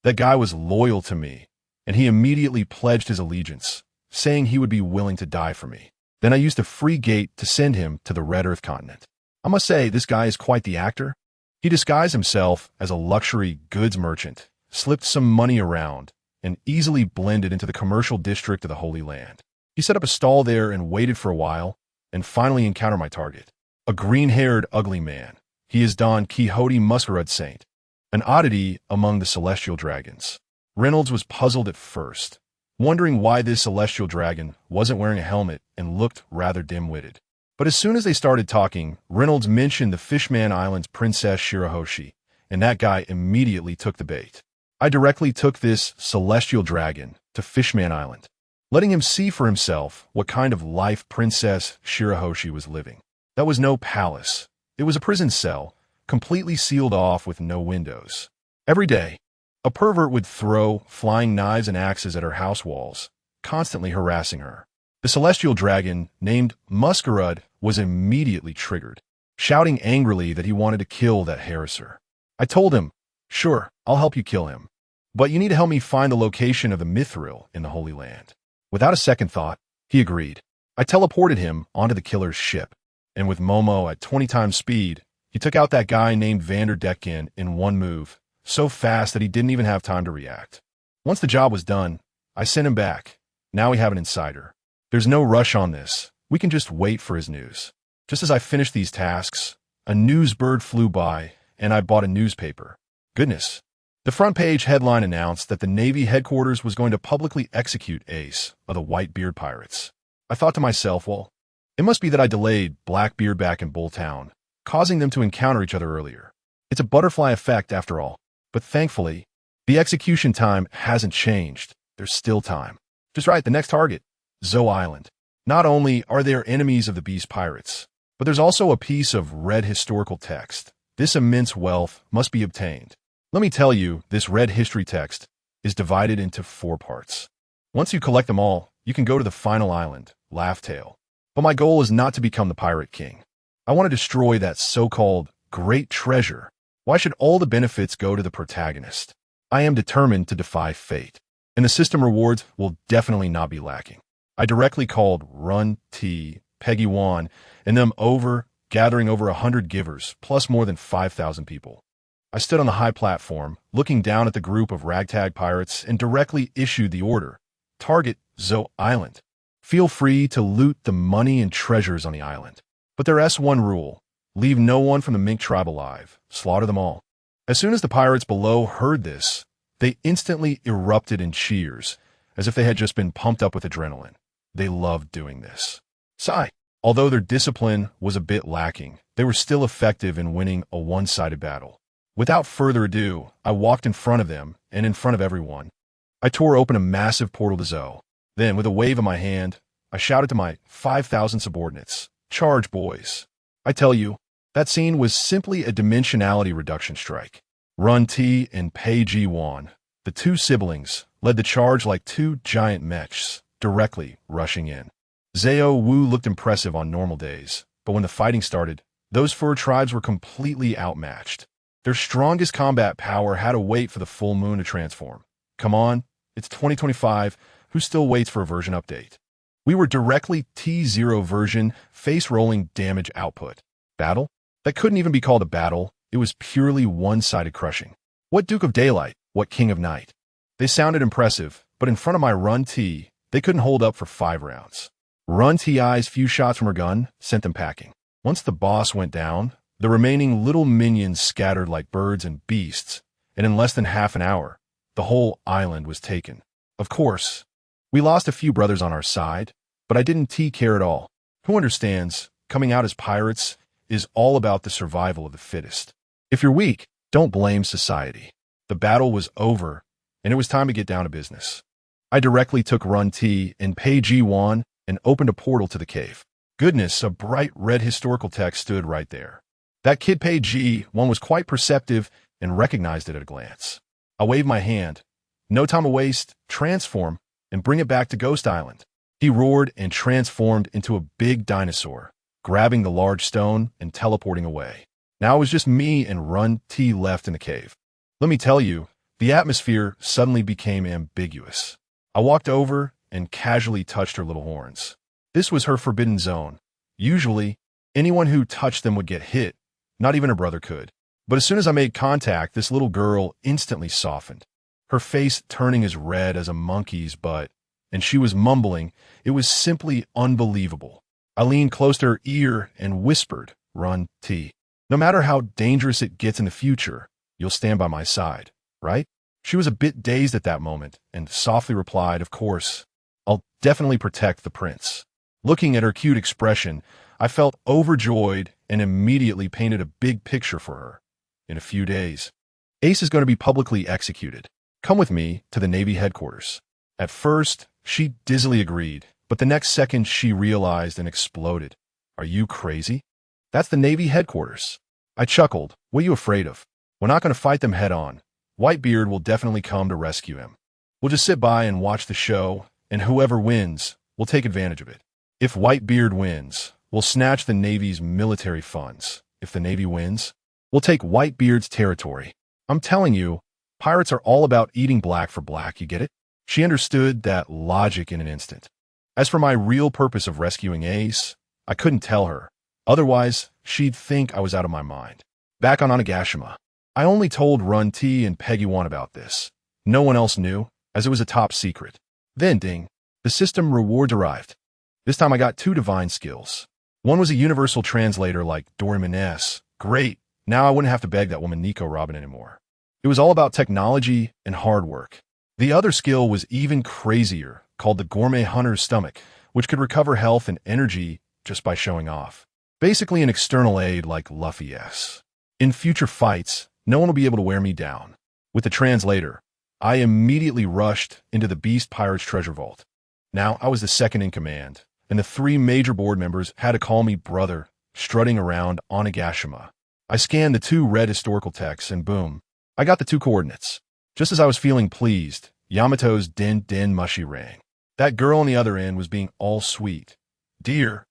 That guy was loyal to me, and he immediately pledged his allegiance, saying he would be willing to die for me. Then I used a free gate to send him to the Red Earth continent. I must say, this guy is quite the actor. He disguised himself as a luxury goods merchant, slipped some money around, and easily blended into the commercial district of the Holy Land. He set up a stall there and waited for a while, and finally encountered my target, a green-haired, ugly man. He is Don Quixote Masquerade Saint, an oddity among the celestial dragons. Reynolds was puzzled at first, wondering why this celestial dragon wasn't wearing a helmet and looked rather dim-witted. But as soon as they started talking, Reynolds mentioned the Fishman Island's Princess Shirahoshi, and that guy immediately took the bait. I directly took this celestial dragon to Fishman Island, letting him see for himself what kind of life Princess Shirahoshi was living. That was no palace. It was a prison cell, completely sealed off with no windows. Every day, a pervert would throw flying knives and axes at her house walls, constantly harassing her. The celestial dragon, named Masquerade, was immediately triggered, shouting angrily that he wanted to kill that harasser. I told him, sure, I'll help you kill him, but you need to help me find the location of the mithril in the Holy Land. Without a second thought, he agreed. I teleported him onto the killer's ship, and with Momo at 20 times speed, he took out that guy named Vanderdecken in one move, so fast that he didn't even have time to react. Once the job was done, I sent him back. Now we have an insider. There's no rush on this. We can just wait for his news. Just as I finished these tasks, a news bird flew by, and I bought a newspaper. Goodness. The front page headline announced that the Navy headquarters was going to publicly execute Ace of the Whitebeard Pirates. I thought to myself, well, it must be that I delayed Blackbeard back in Bulltown, causing them to encounter each other earlier. It's a butterfly effect after all. But thankfully, the execution time hasn't changed. There's still time. Just right, the next target, Zoe Island. Not only are there enemies of the Beast Pirates, but there's also a piece of red historical text. This immense wealth must be obtained. Let me tell you, this red history text is divided into 4 parts. Once you collect them all, you can go to the final island, Laughtail. But my goal is not to become the Pirate King. I want to destroy that so-called great treasure. Why should all the benefits go to the protagonist? I am determined to defy fate, and the system rewards will definitely not be lacking. I directly called Run T, Peggy Wan, and them over, gathering over 100 givers, plus more than 5,000 people. I stood on the high platform, looking down at the group of ragtag pirates, and directly issued the order. Target Zo Island. Feel free to loot the money and treasures on the island. But there's one rule. Leave no one from the Mink tribe alive. Slaughter them all. As soon as the pirates below heard this, they instantly erupted in cheers, as if they had just been pumped up with adrenaline. They loved doing this. Sigh. Although their discipline was a bit lacking, they were still effective in winning a one-sided battle. Without further ado, I walked in front of them and in front of everyone. I tore open a massive portal to Zo. Then, with a wave of my hand, I shouted to my 5,000 subordinates, "Charge, boys." I tell you, that scene was simply a dimensionality reduction strike. Run T and Pei Ji Wan, the two siblings, led the charge like two giant mechs, directly rushing in. Zhao Wu looked impressive on normal days, but when the fighting started, those fur tribes were completely outmatched. Their strongest combat power had to wait for the full moon to transform. Come on, it's 2025, who still waits for a version update? We were directly T0 version, face-rolling damage output. Battle? That couldn't even be called a battle, it was purely one-sided crushing. What Duke of Daylight, what King of Night? They sounded impressive, but in front of my Run T, they couldn't hold up for 5 rounds. Run Ti's few shots from her gun sent them packing. Once the boss went down, the remaining little minions scattered like birds and beasts, and in less than half an hour, the whole island was taken. Of course, we lost a few brothers on our side, but I didn't care at all. Who understands, coming out as pirates is all about the survival of the fittest. If you're weak, don't blame society. The battle was over, and it was time to get down to business. I directly took Run T and Pei Ji Wan and opened a portal to the cave. Goodness, a bright red historical text stood right there. That kid Pei Ji Wan was quite perceptive and recognized it at a glance. I waved my hand. No time to waste, transform, and bring it back to Ghost Island. He roared and transformed into a big dinosaur, grabbing the large stone and teleporting away. Now it was just me and Run T left in the cave. Let me tell you, the atmosphere suddenly became ambiguous. I walked over and casually touched her little horns. This was her forbidden zone. Usually, anyone who touched them would get hit. Not even her brother could. But as soon as I made contact, this little girl instantly softened. Her face turning as red as a monkey's butt, and she was mumbling. It was simply unbelievable. I leaned close to her ear and whispered, "Run, T. No matter how dangerous it gets in the future, you'll stand by my side, right?" She was a bit dazed at that moment and softly replied, "Of course. I'll definitely protect the prince." Looking at her cute expression, I felt overjoyed and immediately painted a big picture for her. In a few days, Ace is going to be publicly executed. Come with me to the Navy headquarters. At first, she dizzily agreed, but the next second she realized and exploded. Are you crazy? That's the Navy headquarters. I chuckled. What are you afraid of? We're not going to fight them head on. Whitebeard will definitely come to rescue him. We'll just sit by and watch the show, and whoever wins, will take advantage of it. If Whitebeard wins, we'll snatch the Navy's military funds. If the Navy wins, we'll take Whitebeard's territory. I'm telling you, pirates are all about eating black for black, you get it? She understood that logic in an instant. As for my real purpose of rescuing Ace, I couldn't tell her. Otherwise, she'd think I was out of my mind. Back on Onigashima, I only told Run T and Peggy One about this. No one else knew, as it was a top secret. Then, ding, the system rewards arrived. This time I got 2 divine skills. One was a universal translator like Doraemon-S. Great, now I wouldn't have to beg that woman Nico Robin anymore. It was all about technology and hard work. The other skill was even crazier, called the Gourmet Hunter's Stomach, which could recover health and energy just by showing off. Basically an external aid like Luffy-S. In future fights, no one will be able to wear me down. With the translator, I immediately rushed into the Beast Pirate's treasure vault. Now I was the second in command, and the 3 major board members had to call me brother, strutting around Onigashima. I scanned the 2 red historical texts, and boom, I got the 2 coordinates. Just as I was feeling pleased, Yamato's den mushy rang. That girl on the other end was being all sweet. "Dear,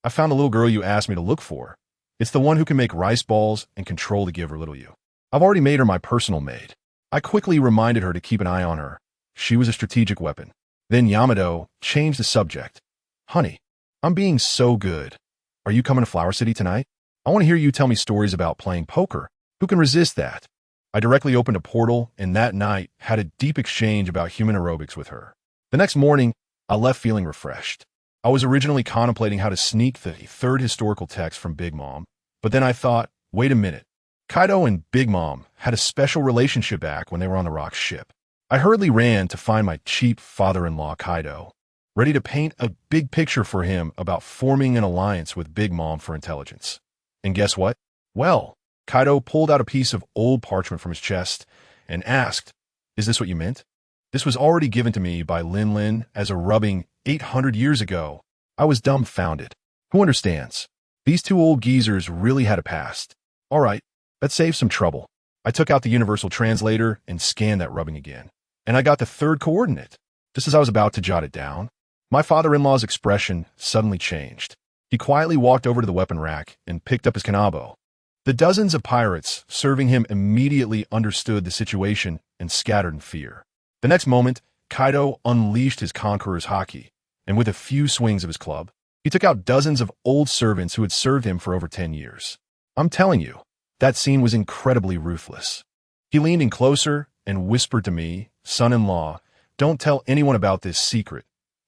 I found the little girl you asked me to look for. It's the one who can make rice balls and control the giver, little you. I've already made her my personal maid." I quickly reminded her to keep an eye on her. She was a strategic weapon. Then Yamato changed the subject. "Honey, I'm being so good. Are you coming to Flower City tonight? I want to hear you tell me stories about playing poker. Who can resist that?" I directly opened a portal and that night had a deep exchange about human aerobics with her. The next morning, I left feeling refreshed. I was originally contemplating how to sneak the third historical text from Big Mom, but then I thought, wait a minute. Kaido and Big Mom had a special relationship back when they were on the Rock's ship. I hurriedly ran to find my cheap father-in-law Kaido, ready to paint a big picture for him about forming an alliance with Big Mom for intelligence. And guess what? Well, Kaido pulled out a piece of old parchment from his chest and asked, "Is this what you meant?" This was already given to me by Lin Lin as a rubbing 800 years ago. I was dumbfounded. Who understands? These two old geezers really had a past. All right, that saved some trouble. I took out the universal translator and scanned that rubbing again. And I got the third coordinate. Just as I was about to jot it down, my father-in-law's expression suddenly changed. He quietly walked over to the weapon rack and picked up his kanabo. The dozens of pirates serving him immediately understood the situation and scattered in fear. The next moment, Kaido unleashed his conqueror's haki, and with a few swings of his club, he took out dozens of old servants who had served him for over 10 years. I'm telling you, that scene was incredibly ruthless. He leaned in closer and whispered to me, "Son-in-law, don't tell anyone about this secret.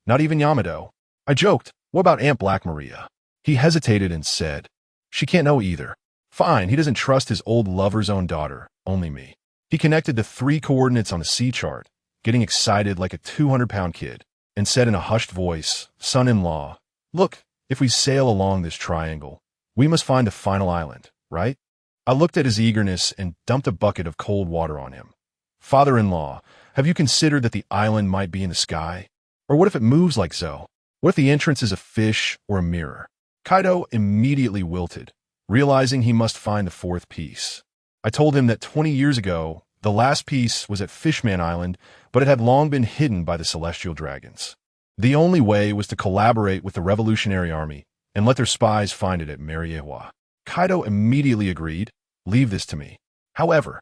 Not even Yamato." I joked, "What about Aunt Black Maria?" He hesitated and said, "She can't know either." Fine, he doesn't trust his old lover's own daughter, only me. He connected the 3 coordinates on the sea chart, getting excited like a 200-pound kid, and said in a hushed voice, "Son-in-law, look, if we sail along this triangle, we must find the final island, right?" I looked at his eagerness and dumped a bucket of cold water on him. "Father-in-law, have you considered that the island might be in the sky? Or what if it moves like so? What if the entrance is a fish or a mirror?" Kaido immediately wilted, realizing he must find the 4th piece. I told him that 20 years ago, the last piece was at Fishman Island, but it had long been hidden by the celestial dragons. The only way was to collaborate with the Revolutionary Army and let their spies find it at Mariewa. Kaido immediately agreed, "Leave this to me." However,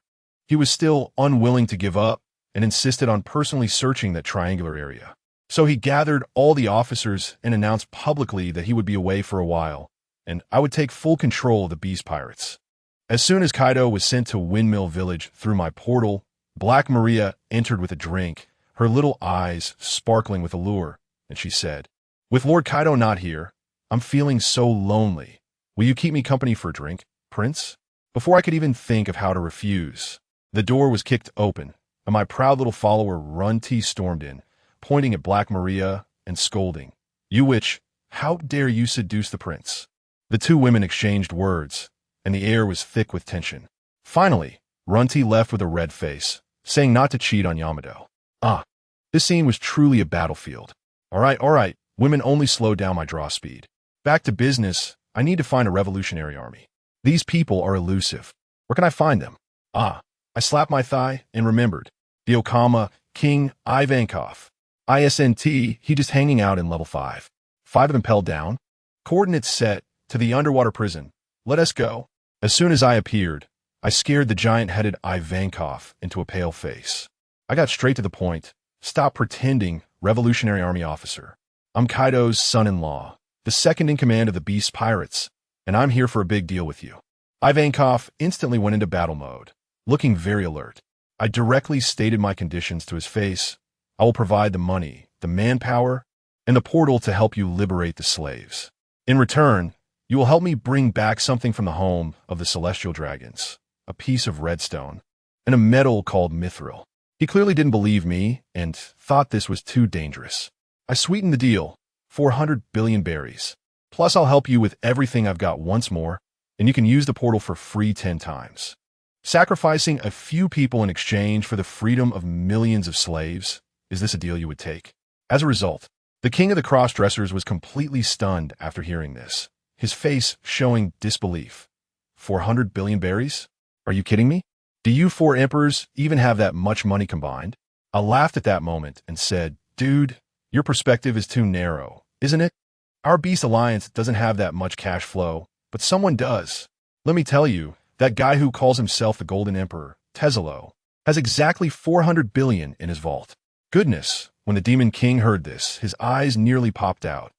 he was still unwilling to give up and insisted on personally searching that triangular area. So he gathered all the officers and announced publicly that he would be away for a while, and I would take full control of the Beast Pirates. As soon as Kaido was sent to Windmill Village through my portal, Black Maria entered with a drink, her little eyes sparkling with allure, and she said, "With Lord Kaido not here, I'm feeling so lonely. Will you keep me company for a drink, Prince?" Before I could even think of how to refuse, the door was kicked open, and my proud little follower Runty stormed in, pointing at Black Maria and scolding, "You witch, how dare you seduce the prince?" The two women exchanged words, and the air was thick with tension. Finally, Runty left with a red face, saying not to cheat on Yamato. This scene was truly a battlefield. All right, women only slowed down my draw speed. Back to business, I need to find a revolutionary army. These people are elusive. Where can I find them? I slapped my thigh and remembered. The Okama, King Ivankov. ISNT, he just hanging out in level 5. 5 of them impelled down. Coordinates set to the underwater prison. Let us go. As soon as I appeared, I scared the giant-headed Ivankov into a pale face. I got straight to the point. Stop pretending, Revolutionary Army officer. I'm Kaido's son-in-law, the second in command of the Beast Pirates, and I'm here for a big deal with you. Ivankov instantly went into battle mode, looking very alert. I directly stated my conditions to his face. I will provide the money, the manpower, and the portal to help you liberate the slaves. In return, you will help me bring back something from the home of the celestial dragons, a piece of redstone, and a metal called mithril. He clearly didn't believe me and thought this was too dangerous. I sweetened the deal, 400 billion berries. Plus I'll help you with everything I've got once more, and you can use the portal for free 10 times. Sacrificing a few people in exchange for the freedom of millions of slaves, is this a deal you would take? As a result, the king of the cross-dressers was completely stunned after hearing this, his face showing disbelief. 400 billion berries? Are you kidding me? Do you 4 emperors even have that much money combined? I laughed at that moment and said, "Dude, your perspective is too narrow, isn't it? Our Beast Alliance doesn't have that much cash flow, but someone does. Let me tell you, that guy who calls himself the Golden Emperor, Tezelo, has exactly 400 billion in his vault." Goodness, when the Demon King heard this, his eyes nearly popped out.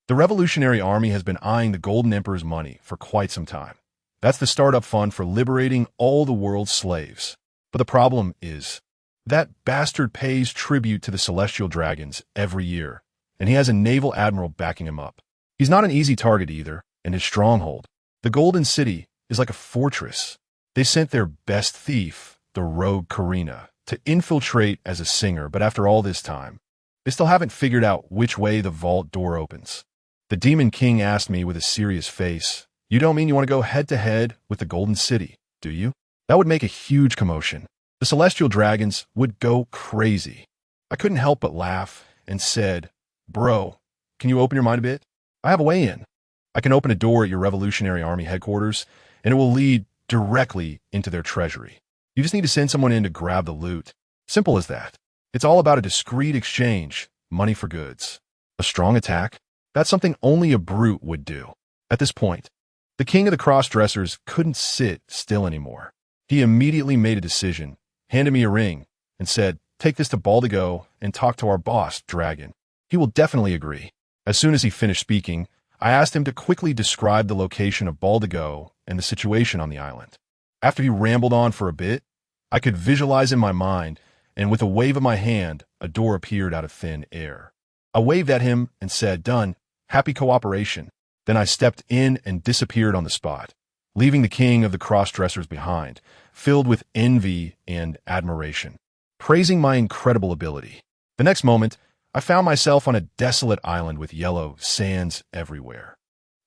The Revolutionary Army has been eyeing the Golden Emperor's money for quite some time. That's the startup fund for liberating all the world's slaves. But the problem is, that bastard pays tribute to the celestial dragons every year, and he has a naval admiral backing him up. He's not an easy target either, and his stronghold, the Golden City, is like a fortress. They sent their best thief, the rogue Karina, to infiltrate as a singer, but after all this time, they still haven't figured out which way the vault door opens. The Demon King asked me with a serious face, "You don't mean you want to go head-to-head with the Golden City, do you?" That would make a huge commotion. The celestial dragons would go crazy. I couldn't help but laugh and said, "Bro, can you open your mind a bit? I have a way in. I can open a door at your Revolutionary Army headquarters, and it will lead directly into their treasury. You just need to send someone in to grab the loot. Simple as that. It's all about a discreet exchange, money for goods. A strong attack? That's something only a brute would do." At this point, the king of the cross-dressers couldn't sit still anymore. He immediately made a decision, handed me a ring, and said, "Take this to Baldigo and talk to our boss, Dragon. He will definitely agree." As soon as he finished speaking, I asked him to quickly describe the location of Baldigo and the situation on the island. After he rambled on for a bit, I could visualize in my mind, and with a wave of my hand, a door appeared out of thin air. I waved at him and said, "Done. Happy cooperation." Then I stepped in and disappeared on the spot, leaving the king of the cross-dressers behind, filled with envy and admiration, praising my incredible ability. The next moment, I found myself on a desolate island with yellow sands everywhere.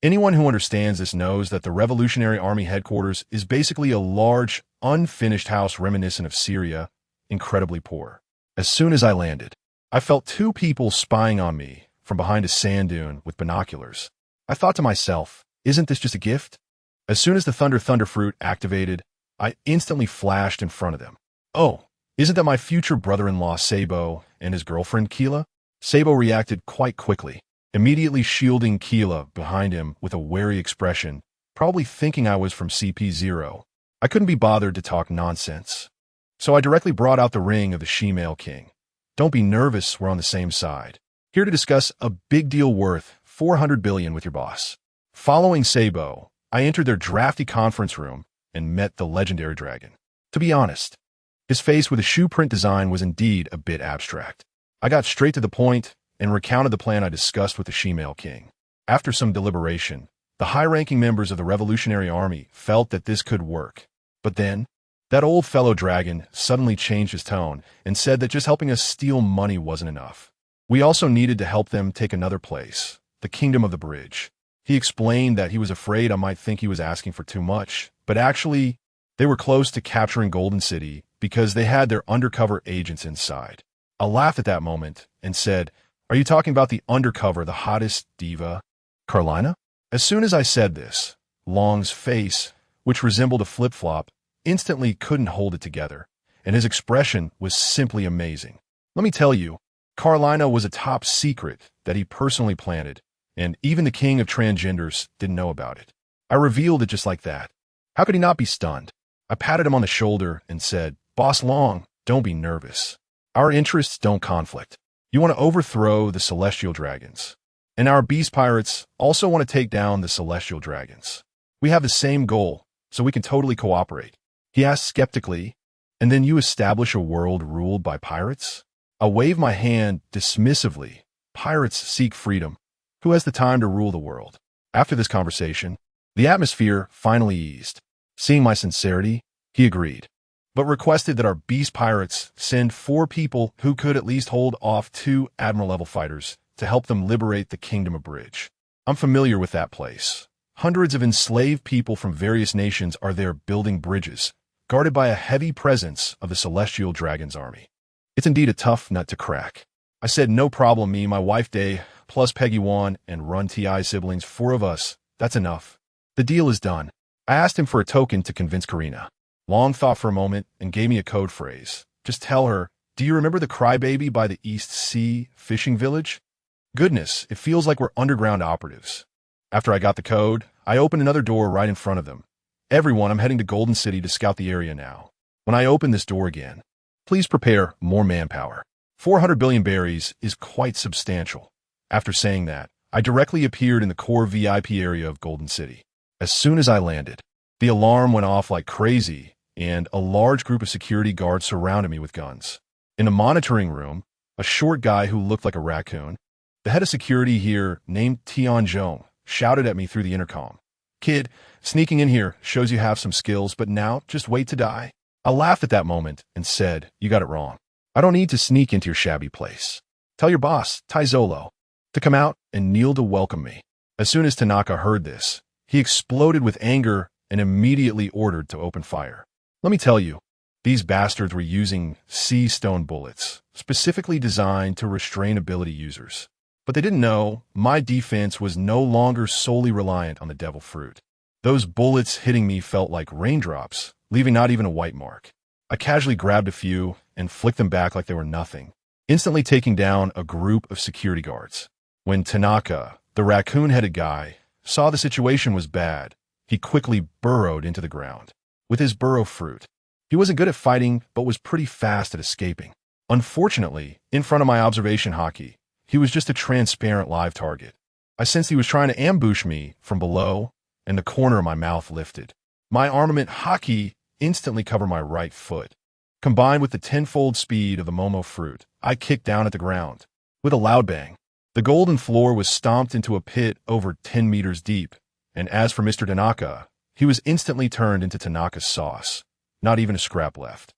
Anyone who understands this knows that the Revolutionary Army headquarters is basically a large, unfinished house reminiscent of Syria, incredibly poor. As soon as I landed, I felt two people spying on me from behind a sand dune with binoculars. I thought to myself, isn't this just a gift? As soon as the Thunder Fruit activated, I instantly flashed in front of them. Oh, isn't that my future brother-in-law Sabo and his girlfriend Keela? Sabo reacted quite quickly, immediately shielding Keela behind him with a wary expression, probably thinking I was from CP0. I couldn't be bothered to talk nonsense, so I directly brought out the ring of the She-Male King. "Don't be nervous, we're on the same side. Here to discuss a big deal worth 400 billion with your boss." Following Sabo, I entered their drafty conference room and met the legendary dragon. To be honest, his face with a shoe print design was indeed a bit abstract. I got straight to the point and recounted the plan I discussed with the She-Male King. After some deliberation, the high-ranking members of the Revolutionary Army felt that this could work. But then, that old fellow dragon suddenly changed his tone and said that just helping us steal money wasn't enough. We also needed to help them take another place, the Kingdom of the Bridge. He explained that he was afraid I might think he was asking for too much, but actually, they were close to capturing Golden City because they had their undercover agents inside. I laughed at that moment and said, "Are you talking about the undercover, the hottest diva, Carlina?" As soon as I said this, Long's face, which resembled a flip-flop, instantly couldn't hold it together, and his expression was simply amazing. Let me tell you, Carlina was a top secret that he personally planted, and even the king of transgenders didn't know about it. I revealed it just like that. How could he not be stunned? I patted him on the shoulder and said, "Boss Long, don't be nervous. Our interests don't conflict. You want to overthrow the celestial dragons, and our beast pirates also want to take down the celestial dragons. We have the same goal, so we can totally cooperate." He asked skeptically, "And then you establish a world ruled by pirates?" I waved my hand dismissively. Pirates seek freedom. Who has the time to rule the world? After this conversation, the atmosphere finally eased. Seeing my sincerity, he agreed, but requested that our beast pirates send 4 people who could at least hold off 2 admiral-level fighters to help them liberate the Kingdom of Bridge. I'm familiar with that place. Hundreds of enslaved people from various nations are there building bridges, guarded by a heavy presence of the Celestial Dragon's army. It's indeed a tough nut to crack. I said, "No problem, me, my wife Day, plus Peggy Wan and Run T.I. siblings, 4 of us. That's enough. The deal is done." I asked him for a token to convince Karina. Long thought for a moment and gave me a code phrase. Just tell her, "Do you remember the crybaby by the East Sea fishing village? Goodness, it feels like we're underground operatives." After I got the code, I opened another door right in front of them. "Everyone, I'm heading to Golden City to scout the area now. When I open this door again, please prepare more manpower. 400 billion berries is quite substantial." After saying that, I directly appeared in the core VIP area of Golden City. As soon as I landed, the alarm went off like crazy and a large group of security guards surrounded me with guns. In the monitoring room, a short guy who looked like a raccoon, the head of security here, named Tianzhong, shouted at me through the intercom. "Kid, sneaking in here shows you have some skills, but now just wait to die." I laughed at that moment and said, "You got it wrong. I don't need to sneak into your shabby place. Tell your boss, Taizolo, to come out and kneel to welcome me." As soon as Tanaka heard this, he exploded with anger and immediately ordered to open fire. Let me tell you, these bastards were using sea stone bullets, specifically designed to restrain ability users. But they didn't know my defense was no longer solely reliant on the devil fruit. Those bullets hitting me felt like raindrops, leaving not even a white mark. I casually grabbed a few and flicked them back like they were nothing, instantly taking down a group of security guards. When Tanaka, the raccoon-headed guy, saw the situation was bad, he quickly burrowed into the ground. With his burrow fruit, he wasn't good at fighting, but was pretty fast at escaping. Unfortunately, in front of my observation hockey, he was just a transparent live target. I sensed he was trying to ambush me from below, and the corner of my mouth lifted. My armament hockey instantly covered my right foot. Combined with the tenfold speed of the Momo fruit, I kicked down at the ground. With a loud bang, the golden floor was stomped into a pit over 10 meters deep, and as for Mr. Tanaka, he was instantly turned into Tanaka's sauce. Not even a scrap left.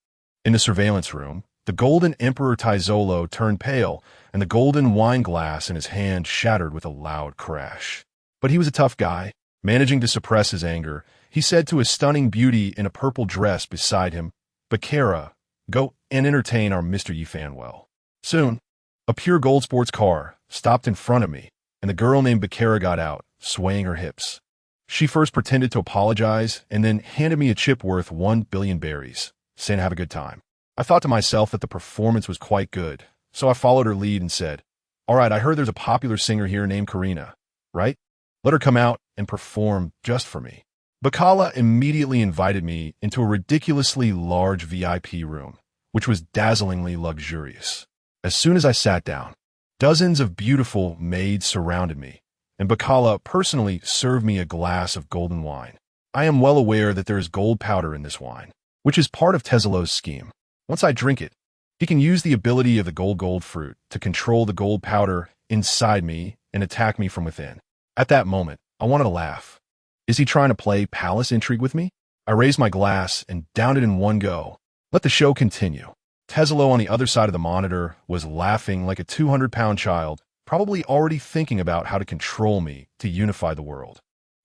In the surveillance room, the Golden Emperor Taizolo turned pale, and the golden wine glass in his hand shattered with a loud crash. But he was a tough guy. Managing to suppress his anger, he said to a stunning beauty in a purple dress beside him, "Bakara, go and entertain our Mr. Yifan well." Soon, a pure gold sports car stopped in front of me, and the girl named Bakara got out, swaying her hips. She first pretended to apologize and then handed me a chip worth 1 billion berries, saying have a good time. I thought to myself that the performance was quite good, so I followed her lead and said, "All right, I heard there's a popular singer here named Karina, right? Let her come out and perform just for me." Bakala immediately invited me into a ridiculously large VIP room, which was dazzlingly luxurious. As soon as I sat down, dozens of beautiful maids surrounded me, and Bakala personally served me a glass of golden wine. I am well aware that there is gold powder in this wine, which is part of Tezolo's scheme. Once I drink it, he can use the ability of the gold fruit to control the gold powder inside me and attack me from within. At that moment, I wanted to laugh. Is he trying to play palace intrigue with me? I raised my glass and downed it in one go. Let the show continue. Tezolo on the other side of the monitor was laughing like a 200-pound child, probably already thinking about how to control me to unify the world.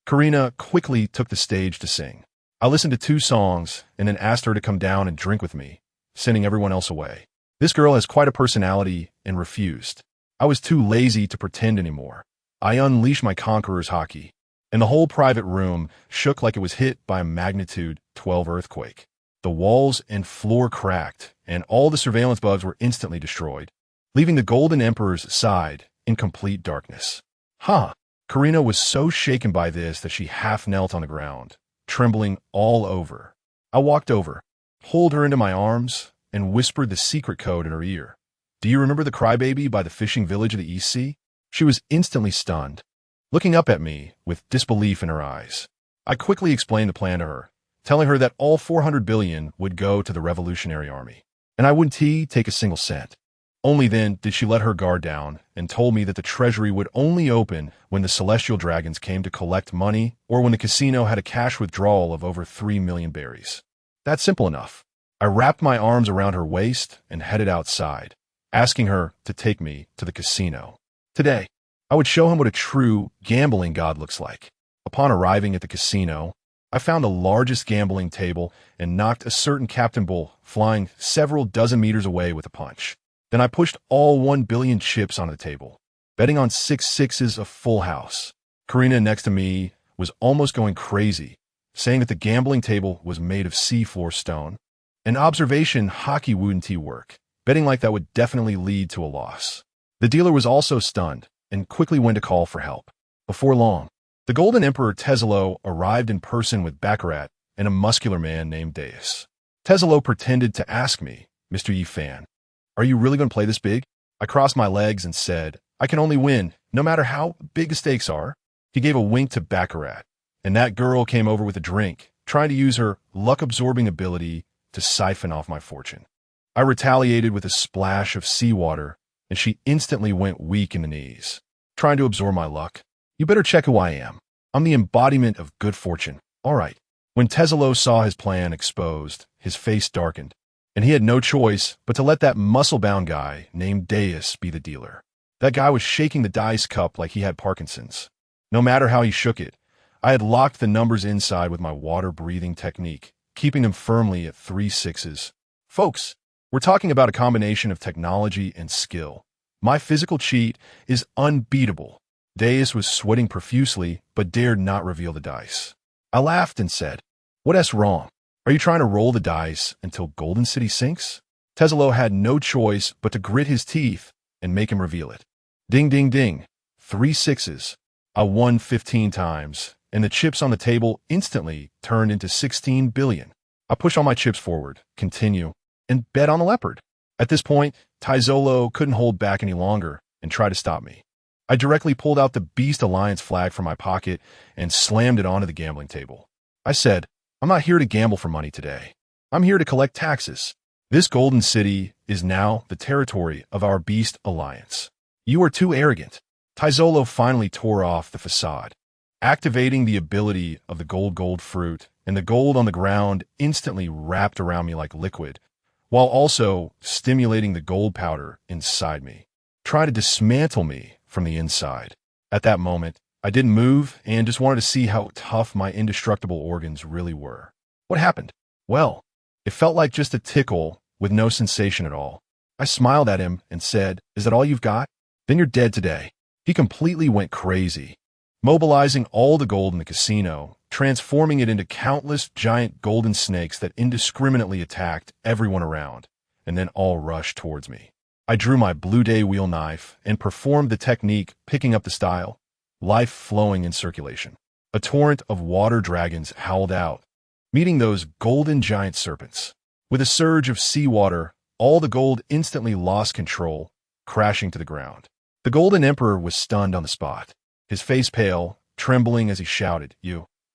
Karina quickly took the stage to sing. I listened to 2 songs and then asked her to come down and drink with me, sending everyone else away. This girl has quite a personality and refused. I was too lazy to pretend anymore. I unleashed my conqueror's hockey, and the whole private room shook like it was hit by a magnitude 12 earthquake. The walls and floor cracked, and all the surveillance bugs were instantly destroyed, leaving the Golden Emperor's side in complete darkness. Karina was so shaken by this that she half knelt on the ground, trembling all over. I walked over, pulled her into my arms, and whispered the secret code in her ear. "Do you remember the crybaby by the fishing village of the East Sea?" She was instantly stunned, looking up at me with disbelief in her eyes. I quickly explained the plan to her, telling her that all 400 billion would go to the Revolutionary Army, and I wouldn't take a single cent. Only then did she let her guard down and told me that the treasury would only open when the celestial dragons came to collect money or when the casino had a cash withdrawal of over 3 million berries. That's simple enough. I wrapped my arms around her waist and headed outside, asking her to take me to the casino. Today, I would show him what a true gambling god looks like. Upon arriving at the casino, I found the largest gambling table and knocked a certain Captain Bull flying several dozen meters away with a punch. Then I pushed all 1 billion chips on the table, betting on 6 sixes of full house. Karina next to me was almost going crazy, saying that the gambling table was made of seafloor stone. An observation hockey wouldn't work, betting like that would definitely lead to a loss. The dealer was also stunned and quickly went to call for help. Before long, the Golden Emperor Tezolo arrived in person with Baccarat and a muscular man named Deus. Tezolo pretended to ask me, "Mr. Yifan, are you really going to play this big?" I crossed my legs and said, "I can only win, no matter how big the stakes are." He gave a wink to Baccarat, and that girl came over with a drink trying to use her luck-absorbing ability to siphon off my fortune. I retaliated with a splash of seawater, and she instantly went weak in the knees, trying to absorb my luck. You better check who I am. I'm the embodiment of good fortune. All right. When Tesla saw his plan exposed, his face darkened, and he had no choice but to let that muscle-bound guy named Deus be the dealer. That guy was shaking the dice cup like he had Parkinson's. No matter how he shook it, I had locked the numbers inside with my water-breathing technique, keeping them firmly at 3 6s. Folks, we're talking about a combination of technology and skill. My physical cheat is unbeatable. Deus was sweating profusely, but dared not reveal the dice. I laughed and said, "What's wrong? Are you trying to roll the dice until Golden City sinks?" Tesla had no choice but to grit his teeth and make him reveal it. Ding, ding, ding. 3 6s. I won 15 times, and the chips on the table instantly turned into 16 billion. I push all my chips forward, continue, and bet on the leopard. At this point, Taizolo couldn't hold back any longer and tried to stop me. I directly pulled out the Beast Alliance flag from my pocket and slammed it onto the gambling table. I said, "I'm not here to gamble for money today. I'm here to collect taxes. This Golden City is now the territory of our Beast Alliance. You are too arrogant." Taizolo finally tore off the facade, activating the ability of the gold fruit, and the gold on the ground instantly wrapped around me like liquid, while also stimulating the gold powder inside me, trying to dismantle me from the inside. At that moment, I didn't move and just wanted to see how tough my indestructible organs really were. What happened? Well, it felt like just a tickle with no sensation at all. I smiled at him and said, "Is that all you've got? Then you're dead today." He completely went crazy, mobilizing all the gold in the casino, transforming it into countless giant golden snakes that indiscriminately attacked everyone around, and then all rushed towards me. I drew my Blue Day wheel knife and performed the technique, picking up the style, life flowing in circulation. A torrent of water dragons howled out, meeting those golden giant serpents. With a surge of seawater, all the gold instantly lost control, crashing to the ground. The Golden Emperor was stunned on the spot, his face pale, trembling as he shouted,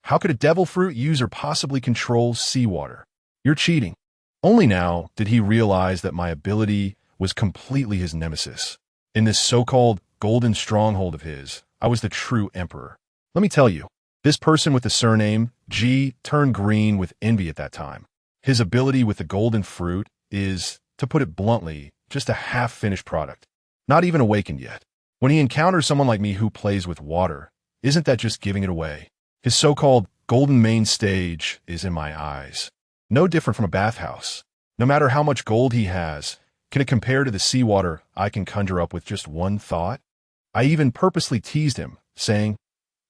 How could a devil fruit user possibly control seawater? You're cheating." Only now did he realize that my ability was completely his nemesis. In this so-called golden stronghold of his, I was the true emperor. Let me tell you, this person with the surname G turned green with envy at that time. His ability with the golden fruit is, to put it bluntly, just a half-finished product, not even awakened yet. When he encounters someone like me who plays with water, isn't that just giving it away? His so-called golden main stage is in my eyes. No different from a bathhouse. No matter how much gold he has, can it compare to the seawater I can conjure up with just one thought? I even purposely teased him, saying,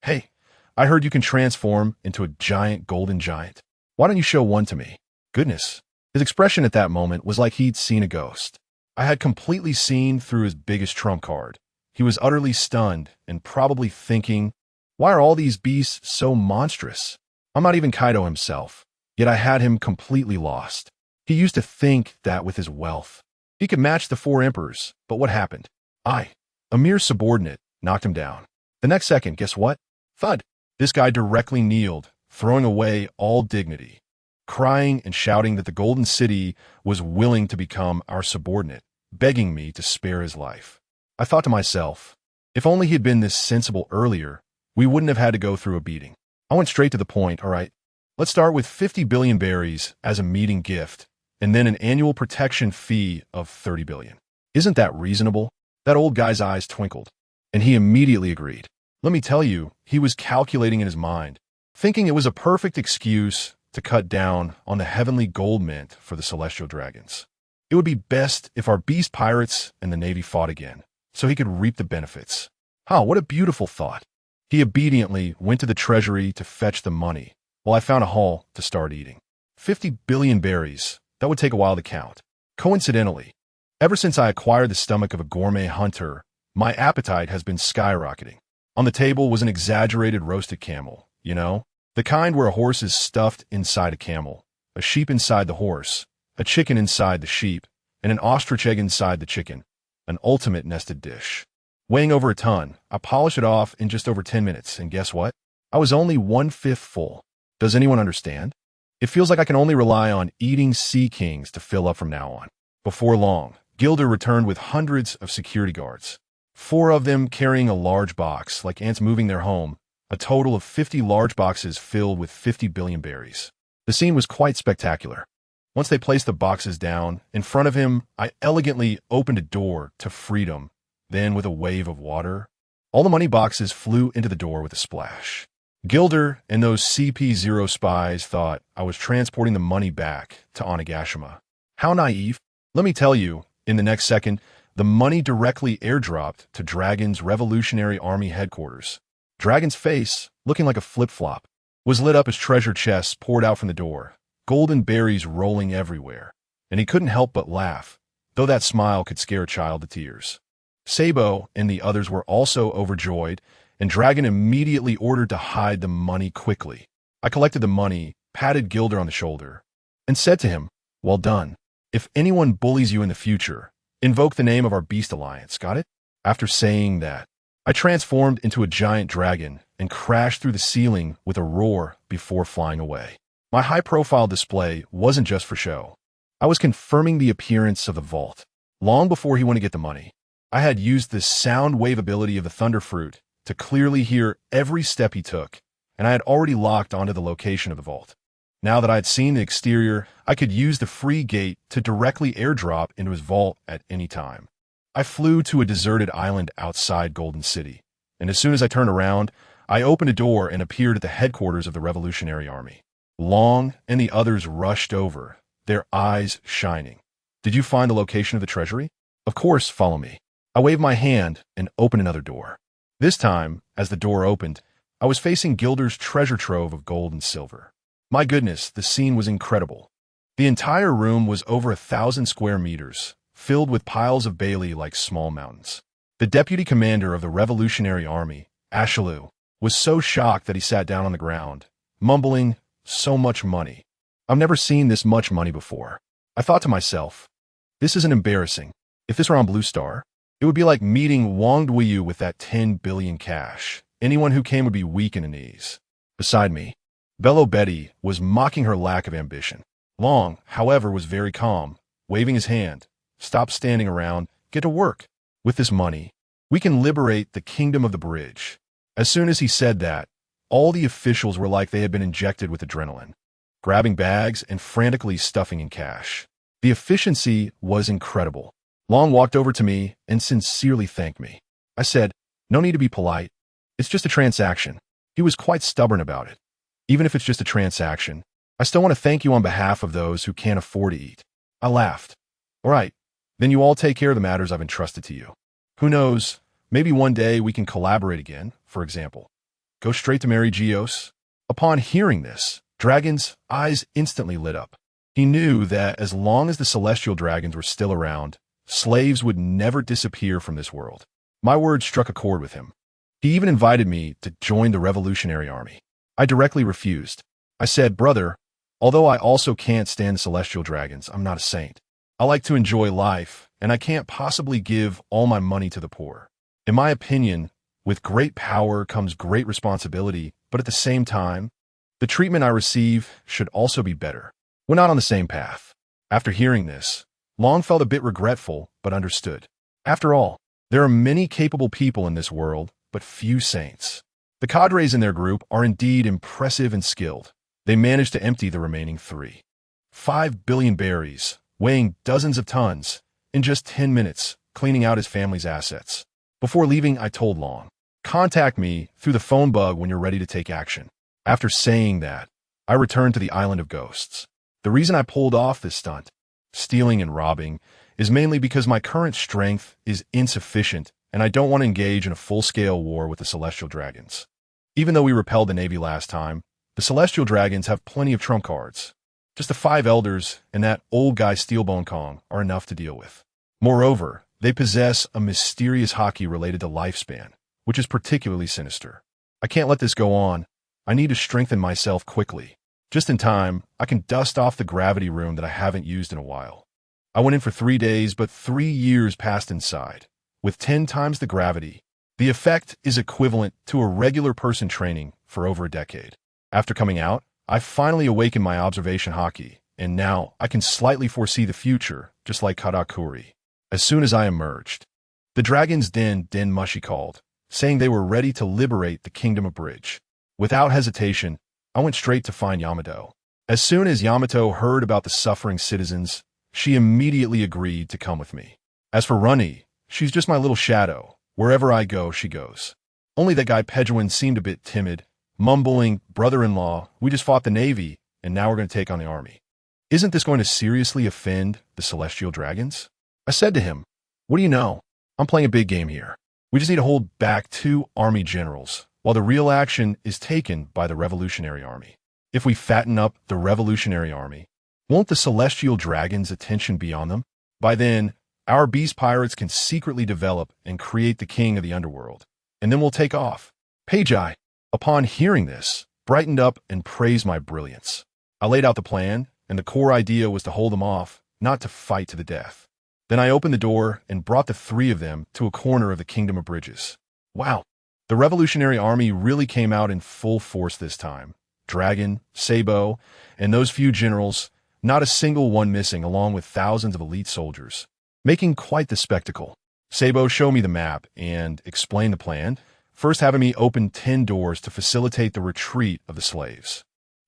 "Hey, I heard you can transform into a giant golden giant. Why don't you show one to me?" Goodness. His expression at that moment was like he'd seen a ghost. I had completely seen through his biggest trump card. He was utterly stunned and probably thinking, "Why are all these beasts so monstrous? I'm not even Kaido himself." Yet I had him completely lost. He used to think that with his wealth, he could match the 4 emperors, but what happened? I, a mere subordinate, knocked him down. The next second, guess what? Thud. This guy directly kneeled, throwing away all dignity, crying and shouting that the Golden City was willing to become our subordinate, begging me to spare his life. I thought to myself, if only he had been this sensible earlier, we wouldn't have had to go through a beating. I went straight to the point. All right, let's start with 50 billion berries as a meeting gift, and then an annual protection fee of 30 billion. Isn't that reasonable? That old guy's eyes twinkled, and he immediately agreed. Let me tell you, he was calculating in his mind, thinking it was a perfect excuse to cut down on the heavenly gold mint for the celestial dragons. It would be best if our beast pirates and the Navy fought again, so he could reap the benefits. What a beautiful thought. He obediently went to the treasury to fetch the money, while I found a haul to start eating. 50 billion berries, that would take a while to count. Coincidentally, ever since I acquired the stomach of a gourmet hunter, my appetite has been skyrocketing. On the table was an exaggerated roasted camel, the kind where a horse is stuffed inside a camel, a sheep inside the horse, a chicken inside the sheep, and an ostrich egg inside the chicken, an ultimate nested dish. Weighing over a ton, I polished it off in just over 10 minutes, and guess what? I was only 1/5 full. Does anyone understand? It feels like I can only rely on eating sea kings to fill up from now on. Before long, Gilder returned with hundreds of security guards. 4 of them carrying a large box, like ants moving their home, a total of 50 large boxes filled with 50 billion berries. The scene was quite spectacular. Once they placed the boxes down, in front of him, I elegantly opened a door to freedom. Then, with a wave of water, all the money boxes flew into the door with a splash. Gilder and those CP0 spies thought I was transporting the money back to Onigashima. How naive. Let me tell you, in the next second, the money directly airdropped to Dragon's Revolutionary Army headquarters. Dragon's face, looking like a flip-flop, was lit up as treasure chests poured out from the door, golden berries rolling everywhere, and he couldn't help but laugh, though that smile could scare a child to tears. Sabo and the others were also overjoyed, and Dragon immediately ordered to hide the money quickly. I collected the money, patted Gilder on the shoulder, and said to him, "Well done. If anyone bullies you in the future, invoke the name of our Beast Alliance, got it?" After saying that, I transformed into a giant dragon and crashed through the ceiling with a roar before flying away. My high-profile display wasn't just for show. I was confirming the appearance of the vault. Long before he went to get the money, I had used the sound wave ability of the Thunder Fruit to clearly hear every step he took, and I had already locked onto the location of the vault. Now that I had seen the exterior, I could use the free gate to directly airdrop into his vault at any time. I flew to a deserted island outside Golden City, and as soon as I turned around, I opened a door and appeared at the headquarters of the Revolutionary Army. Long and the others rushed over, their eyes shining. "Did you find the location of the treasury?" "Of course, follow me." I waved my hand and opened another door. This time, as the door opened, I was facing Gilder's treasure trove of gold and silver. My goodness, the scene was incredible. The entire room was over 1,000 square meters, filled with piles of Bailey like small mountains. The deputy commander of the Revolutionary Army, Ashalu, was so shocked that he sat down on the ground, mumbling, "So much money. I've never seen this much money before." I thought to myself, this isn't embarrassing. If this were on Blue Star, it would be like meeting Wang Duiyu with that 10 billion cash. Anyone who came would be weak in the knees. Beside me, Bello Betty was mocking her lack of ambition. Long, however, was very calm, waving his hand. "Stop standing around, get to work. With this money, we can liberate the Kingdom of the Bridge." As soon as he said that, all the officials were like they had been injected with adrenaline, grabbing bags and frantically stuffing in cash. The efficiency was incredible. Long walked over to me and sincerely thanked me. I said, "No need to be polite. It's just a transaction." He was quite stubborn about it. "Even if it's just a transaction, I still want to thank you on behalf of those who can't afford to eat." I laughed. "All right, then you all take care of the matters I've entrusted to you. Who knows, maybe one day we can collaborate again, for example. Go straight to Mary Geos." Upon hearing this, Dragon's eyes instantly lit up. He knew that as long as the celestial dragons were still around, slaves would never disappear from this world. My words struck a chord with him. He even invited me to join the Revolutionary Army. I directly refused. I said, "Brother, although I also can't stand celestial dragons, I'm not a saint. I like to enjoy life, and I can't possibly give all my money to the poor. In my opinion, with great power comes great responsibility, but at the same time, the treatment I receive should also be better." We're not on the same path. After hearing this, Long felt a bit regretful, but understood. After all, there are many capable people in this world, but few saints. The cadres in their group are indeed impressive and skilled. They managed to empty the remaining 3. 5 billion berries, weighing dozens of tons, in just 10 minutes, cleaning out his family's assets. Before leaving, I told Long, "Contact me through the phone bug when you're ready to take action." After saying that, I returned to the Island of Ghosts. The reason I pulled off this stunt, stealing and robbing, is mainly because my current strength is insufficient and I don't want to engage in a full-scale war with the Celestial Dragons. Even though we repelled the Navy last time, the Celestial Dragons have plenty of trump cards. Just the 5 elders and that old guy Steelbone Kong are enough to deal with. Moreover, they possess a mysterious haki related to lifespan, which is particularly sinister. I can't let this go on. I need to strengthen myself quickly. Just in time, I can dust off the gravity room that I haven't used in a while. I went in for 3 days, but 3 years passed inside. With 10 times the gravity, the effect is equivalent to a regular person training for over a decade. After coming out, I finally awakened my observation haki, and now I can slightly foresee the future, just like Karakuri. As soon as I emerged, the dragon's den Mushi called, saying they were ready to liberate the Kingdom of Bridge. Without hesitation, I went straight to find Yamato. As soon as Yamato heard about the suffering citizens, she immediately agreed to come with me. As for Runny, she's just my little shadow. Wherever I go, she goes. Only that guy Pejuan seemed a bit timid, mumbling, "Brother-in-law, we just fought the Navy, and now we're going to take on the Army. Isn't this going to seriously offend the Celestial Dragons?" I said to him, "What do you know? I'm playing a big game here. We just need to hold back 2 army generals, while the real action is taken by the Revolutionary Army. If we fatten up the Revolutionary Army, won't the Celestial Dragons' attention be on them? By then, our beast pirates can secretly develop and create the king of the underworld, and then we'll take off." Pagei, upon hearing this, brightened up and praised my brilliance. I laid out the plan, and the core idea was to hold them off, not to fight to the death. Then I opened the door and brought the 3 of them to a corner of the Kingdom of Bridges. Wow, the Revolutionary Army really came out in full force this time. Dragon, Sabo, and those few generals, not a single one missing, along with thousands of elite soldiers, making quite the spectacle. Sabo showed me the map and explained the plan, first having me open 10 doors to facilitate the retreat of the slaves.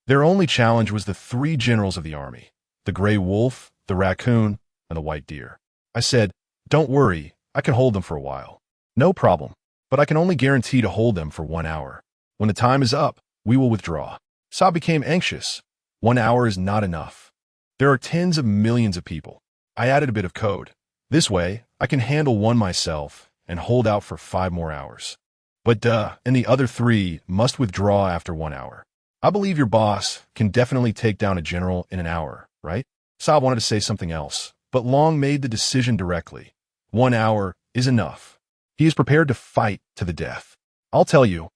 Their only challenge was the 3 generals of the army, the gray wolf, the raccoon, and the white deer. I said, "Don't worry, I can hold them for a while." "No problem, but I can only guarantee to hold them for 1 hour. When the time is up, we will withdraw." Saab became anxious. 1 hour is not enough. There are tens of millions of people. I added a bit of code. This way, I can handle 1 myself and hold out for 5 more hours. But and the other 3 must withdraw after 1 hour. I believe your boss can definitely take down a general in an hour, right? Saab wanted to say something else, but Long made the decision directly. 1 hour is enough. He is prepared to fight to the death. I'll tell you,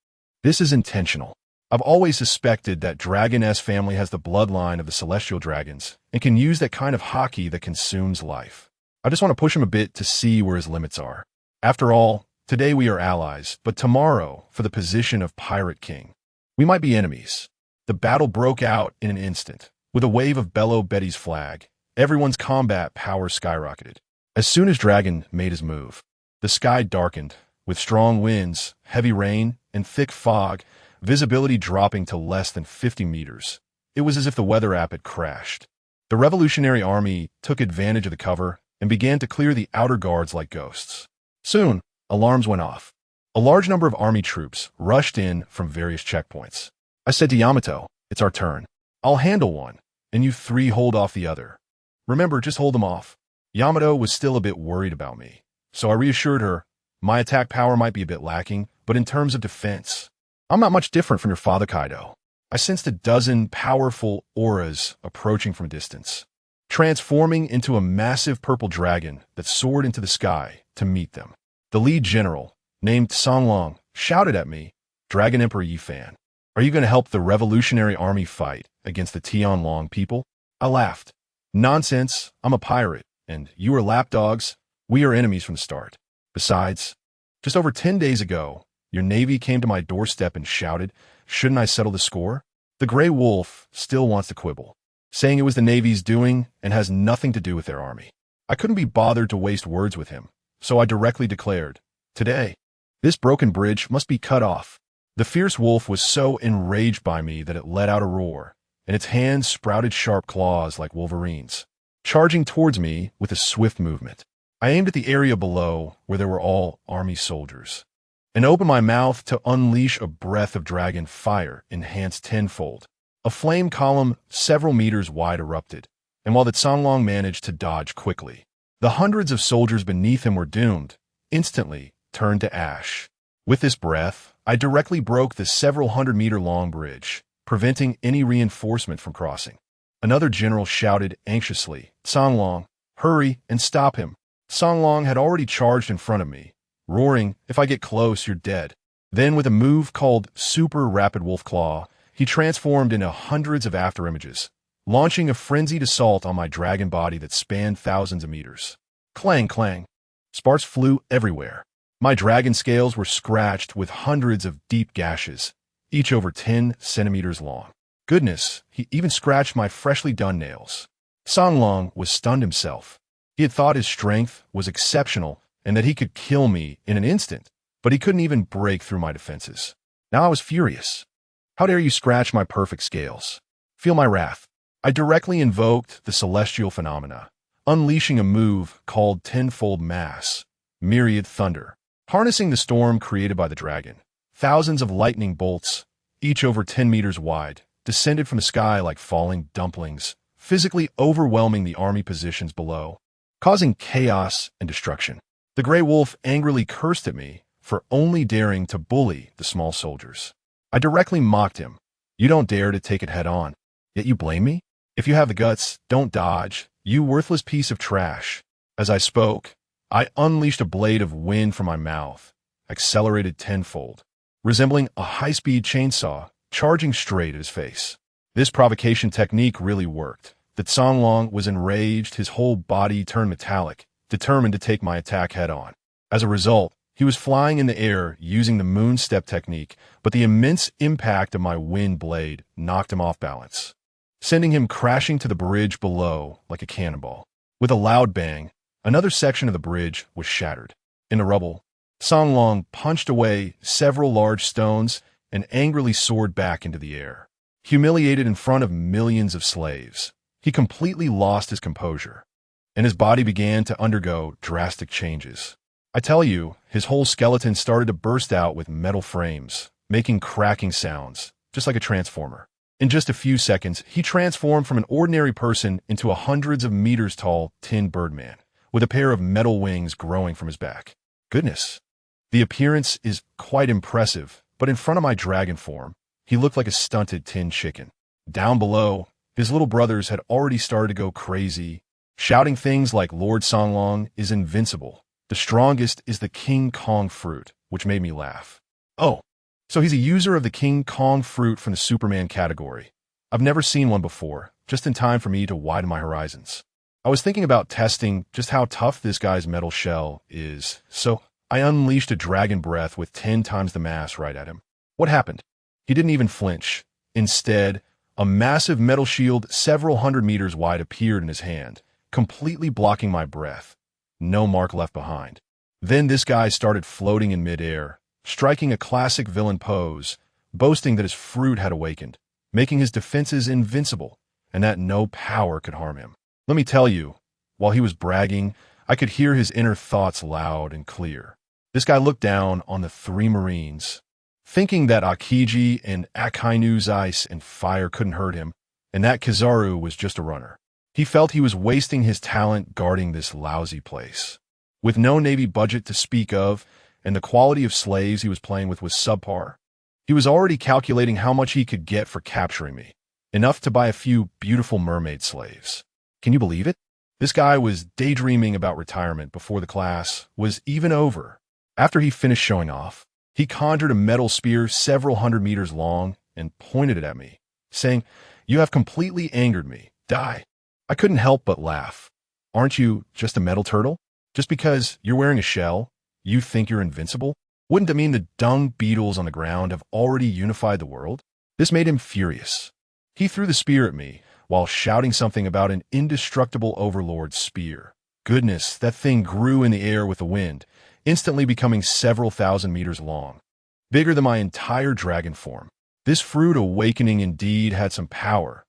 this is intentional. I've always suspected that Dragon S family has the bloodline of the Celestial Dragons and can use that kind of haki that consumes life. I just want to push him a bit to see where his limits are. After all, today we are allies, but tomorrow, for the position of Pirate King, we might be enemies. The battle broke out in an instant. With a wave of Bello Betty's flag, everyone's combat power skyrocketed. As soon as Dragon made his move, the sky darkened, with strong winds, heavy rain, and thick fog, visibility dropping to less than 50 meters. It was as if the weather app had crashed. The Revolutionary Army took advantage of the cover and began to clear the outer guards like ghosts. Soon, alarms went off. A large number of army troops rushed in from various checkpoints. I said to Yamato, "It's our turn. I'll handle one, and you 3 hold off the other. Remember, just hold them off." Yamato was still a bit worried about me, so I reassured her, my attack power might be a bit lacking, but in terms of defense, I'm not much different from your father Kaido. I sensed a dozen powerful auras approaching from a distance, transforming into a massive purple dragon that soared into the sky to meet them. The lead general, named Songlong, shouted at me, "Dragon Emperor Yifan, are you going to help the Revolutionary Army fight against the Tianlong people?" I laughed. "Nonsense, I'm a pirate, and you are lapdogs. We are enemies from the start. Besides, just over 10 days ago, your navy came to my doorstep and shouted, shouldn't I settle the score? The gray wolf still wants to quibble, saying it was the navy's doing and has nothing to do with their army. I couldn't be bothered to waste words with him, so I directly declared, today, this broken bridge must be cut off. The fierce wolf was so enraged by me that it let out a roar, and its hands sprouted sharp claws like Wolverine's, charging towards me with a swift movement. I aimed at the area below where there were all army soldiers, and opened my mouth to unleash a breath of dragon fire enhanced tenfold. A flame column several meters wide erupted, and while the Songlong managed to dodge quickly, the hundreds of soldiers beneath him were doomed, instantly turned to ash. With this breath, I directly broke the several hundred-meter-long bridge, preventing any reinforcement from crossing. Another general shouted anxiously, "Songlong, hurry and stop him." Songlong had already charged in front of me, roaring, "If I get close, you're dead." Then, with a move called Super Rapid Wolf Claw, he transformed into hundreds of afterimages, launching a frenzied assault on my dragon body that spanned thousands of meters. Clang, clang. Sparks flew everywhere. My dragon scales were scratched with hundreds of deep gashes, each over 10 centimeters long. Goodness, he even scratched my freshly done nails. Songlong was stunned himself. He had thought his strength was exceptional and that he could kill me in an instant, but he couldn't even break through my defenses. Now I was furious. How dare you scratch my perfect scales? Feel my wrath. I directly invoked the celestial phenomena, unleashing a move called Tenfold Mass, Myriad Thunder. Harnessing the storm created by the dragon, thousands of lightning bolts, each over 10 meters wide, descended from the sky like falling dumplings, physically overwhelming the army positions below, causing chaos and destruction. The gray wolf angrily cursed at me for only daring to bully the small soldiers. I directly mocked him. You don't dare to take it head on, yet you blame me? If you have the guts, don't dodge, you worthless piece of trash. As I spoke, I unleashed a blade of wind from my mouth, accelerated tenfold, resembling a high-speed chainsaw, charging straight at his face. This provocation technique really worked. The Songlong was enraged, his whole body turned metallic, determined to take my attack head-on. As a result, he was flying in the air using the moon step technique, but the immense impact of my wind blade knocked him off balance, sending him crashing to the bridge below like a cannonball. With a loud bang, another section of the bridge was shattered. In the rubble, Songlong punched away several large stones and angrily soared back into the air. Humiliated in front of millions of slaves, he completely lost his composure, and his body began to undergo drastic changes. I tell you, his whole skeleton started to burst out with metal frames, making cracking sounds, just like a transformer. In just a few seconds, he transformed from an ordinary person into a hundreds of meters tall tin birdman, with a pair of metal wings growing from his back. Goodness, the appearance is quite impressive, but in front of my dragon form, he looked like a stunted tin chicken. Down below, his little brothers had already started to go crazy, shouting things like Lord Songlong is invincible. The strongest is the King Kong fruit, which made me laugh. Oh, so he's a user of the King Kong fruit from the Superman category. I've never seen one before, just in time for me to widen my horizons. I was thinking about testing just how tough this guy's metal shell is, so I unleashed a dragon breath with 10 times the mass right at him. What happened? He didn't even flinch. Instead, a massive metal shield several hundred meters wide appeared in his hand, completely blocking my breath. No mark left behind. Then this guy started floating in midair, striking a classic villain pose, boasting that his fruit had awakened, making his defenses invincible, and that no power could harm him. Let me tell you, while he was bragging, I could hear his inner thoughts loud and clear. This guy looked down on the 3 Marines, thinking that Akiji and Akainu's ice and fire couldn't hurt him, and that Kizaru was just a runner. He felt he was wasting his talent guarding this lousy place. With no Navy budget to speak of, and the quality of slaves he was playing with was subpar, he was already calculating how much he could get for capturing me, enough to buy a few beautiful mermaid slaves. Can you believe it? This guy was daydreaming about retirement before the class was even over. After he finished showing off, he conjured a metal spear several hundred meters long and pointed it at me, saying, "You have completely angered me. Die." I couldn't help but laugh. Aren't you just a metal turtle? Just because you're wearing a shell, you think you're invincible? Wouldn't it mean the dung beetles on the ground have already unified the world? This made him furious. He threw the spear at me, while shouting something about an indestructible overlord spear. Goodness, that thing grew in the air with the wind, instantly becoming several thousand meters long, bigger than my entire dragon form. This fruit awakening indeed had some power.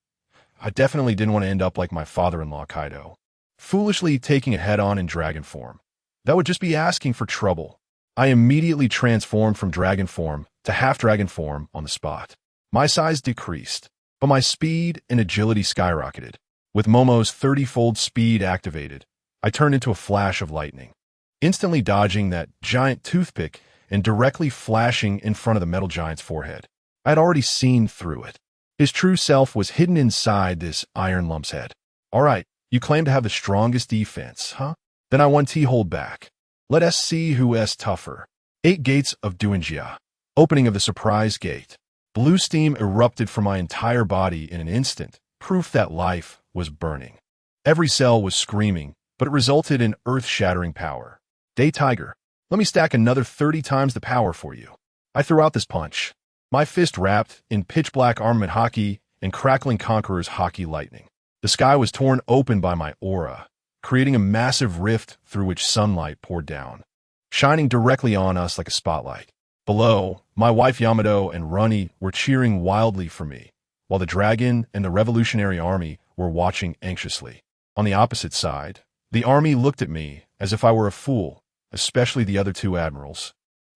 I definitely didn't want to end up like my father-in-law Kaido, foolishly taking it head-on in dragon form. That would just be asking for trouble. I immediately transformed from dragon form to half-dragon form on the spot. My size decreased, but my speed and agility skyrocketed. With Momo's 30-fold speed activated, I turned into a flash of lightning, instantly dodging that giant toothpick and directly flashing in front of the metal giant's forehead. I had already seen through it. His true self was hidden inside this iron lump's head. All right, you claim to have the strongest defense, huh? Then I want to hold back. Let us see who is tougher. 8 gates of Duinjia. Opening of the surprise gate. Blue steam erupted from my entire body in an instant, proof that life was burning. Every cell was screaming, but it resulted in earth-shattering power. Day Tiger, let me stack another 30 times the power for you. I threw out this punch, my fist wrapped in pitch-black armament hockey and crackling conqueror's hockey lightning. The sky was torn open by my aura, creating a massive rift through which sunlight poured down, shining directly on us like a spotlight. Below, my wife Yamato and Runny were cheering wildly for me, while the dragon and the revolutionary army were watching anxiously. On the opposite side, the army looked at me as if I were a fool, especially the other two admirals,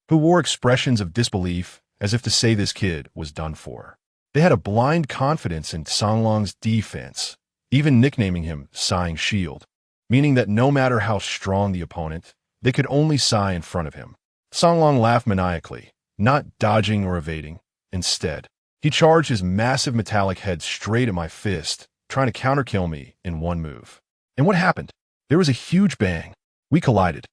who wore expressions of disbelief as if to say this kid was done for. They had a blind confidence in Songlong's defense, even nicknaming him Sighing Shield, meaning that no matter how strong the opponent, they could only sigh in front of him. Songlong laughed maniacally, not dodging or evading. Instead, he charged his massive metallic head straight at my fist, trying to counterkill me in one move. And what happened? There was a huge bang. We collided.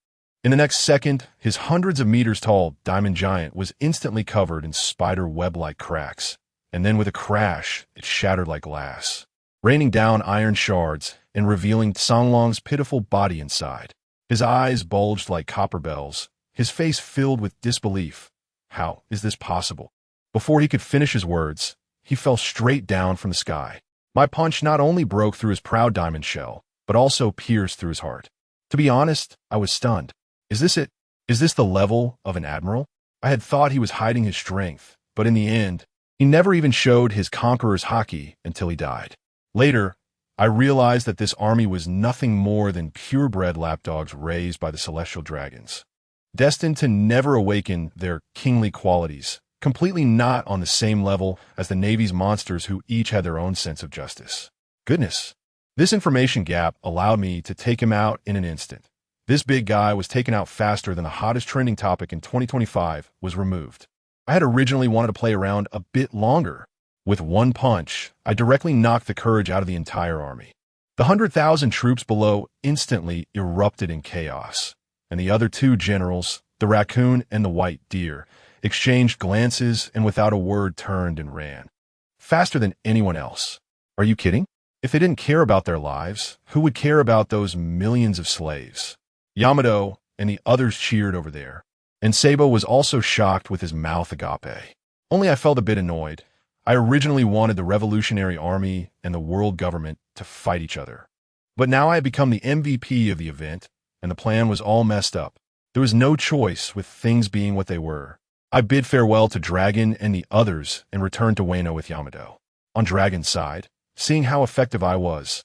In the next second, his hundreds of meters tall diamond giant was instantly covered in spider web-like cracks, and then with a crash, it shattered like glass, raining down iron shards and revealing Songlong's pitiful body inside. His eyes bulged like copper bells, his face filled with disbelief. How is this possible? Before he could finish his words, he fell straight down from the sky. My punch not only broke through his proud diamond shell, but also pierced through his heart. To be honest, I was stunned. Is this it? Is this the level of an admiral? I had thought he was hiding his strength, but in the end, he never even showed his conqueror's haki until he died. Later, I realized that this army was nothing more than purebred lapdogs raised by the celestial dragons, destined to never awaken their kingly qualities, completely not on the same level as the Navy's monsters who each had their own sense of justice. Goodness. This information gap allowed me to take him out in an instant. This big guy was taken out faster than the hottest trending topic in 2025 was removed. I had originally wanted to play around a bit longer. With one punch, I directly knocked the courage out of the entire army. The 100,000 troops below instantly erupted in chaos, and the other two generals, the raccoon and the white deer, exchanged glances and without a word turned and ran. Faster than anyone else. Are you kidding? If they didn't care about their lives, who would care about those millions of slaves? Yamato and the others cheered over there, and Sabo was also shocked with his mouth agape. Only I felt a bit annoyed. I originally wanted the revolutionary army and the world government to fight each other. But now I had become the MVP of the event, and the plan was all messed up. There was no choice with things being what they were. I bid farewell to Dragon and the others and returned to Wano with Yamato. On Dragon's side, seeing how effective I was,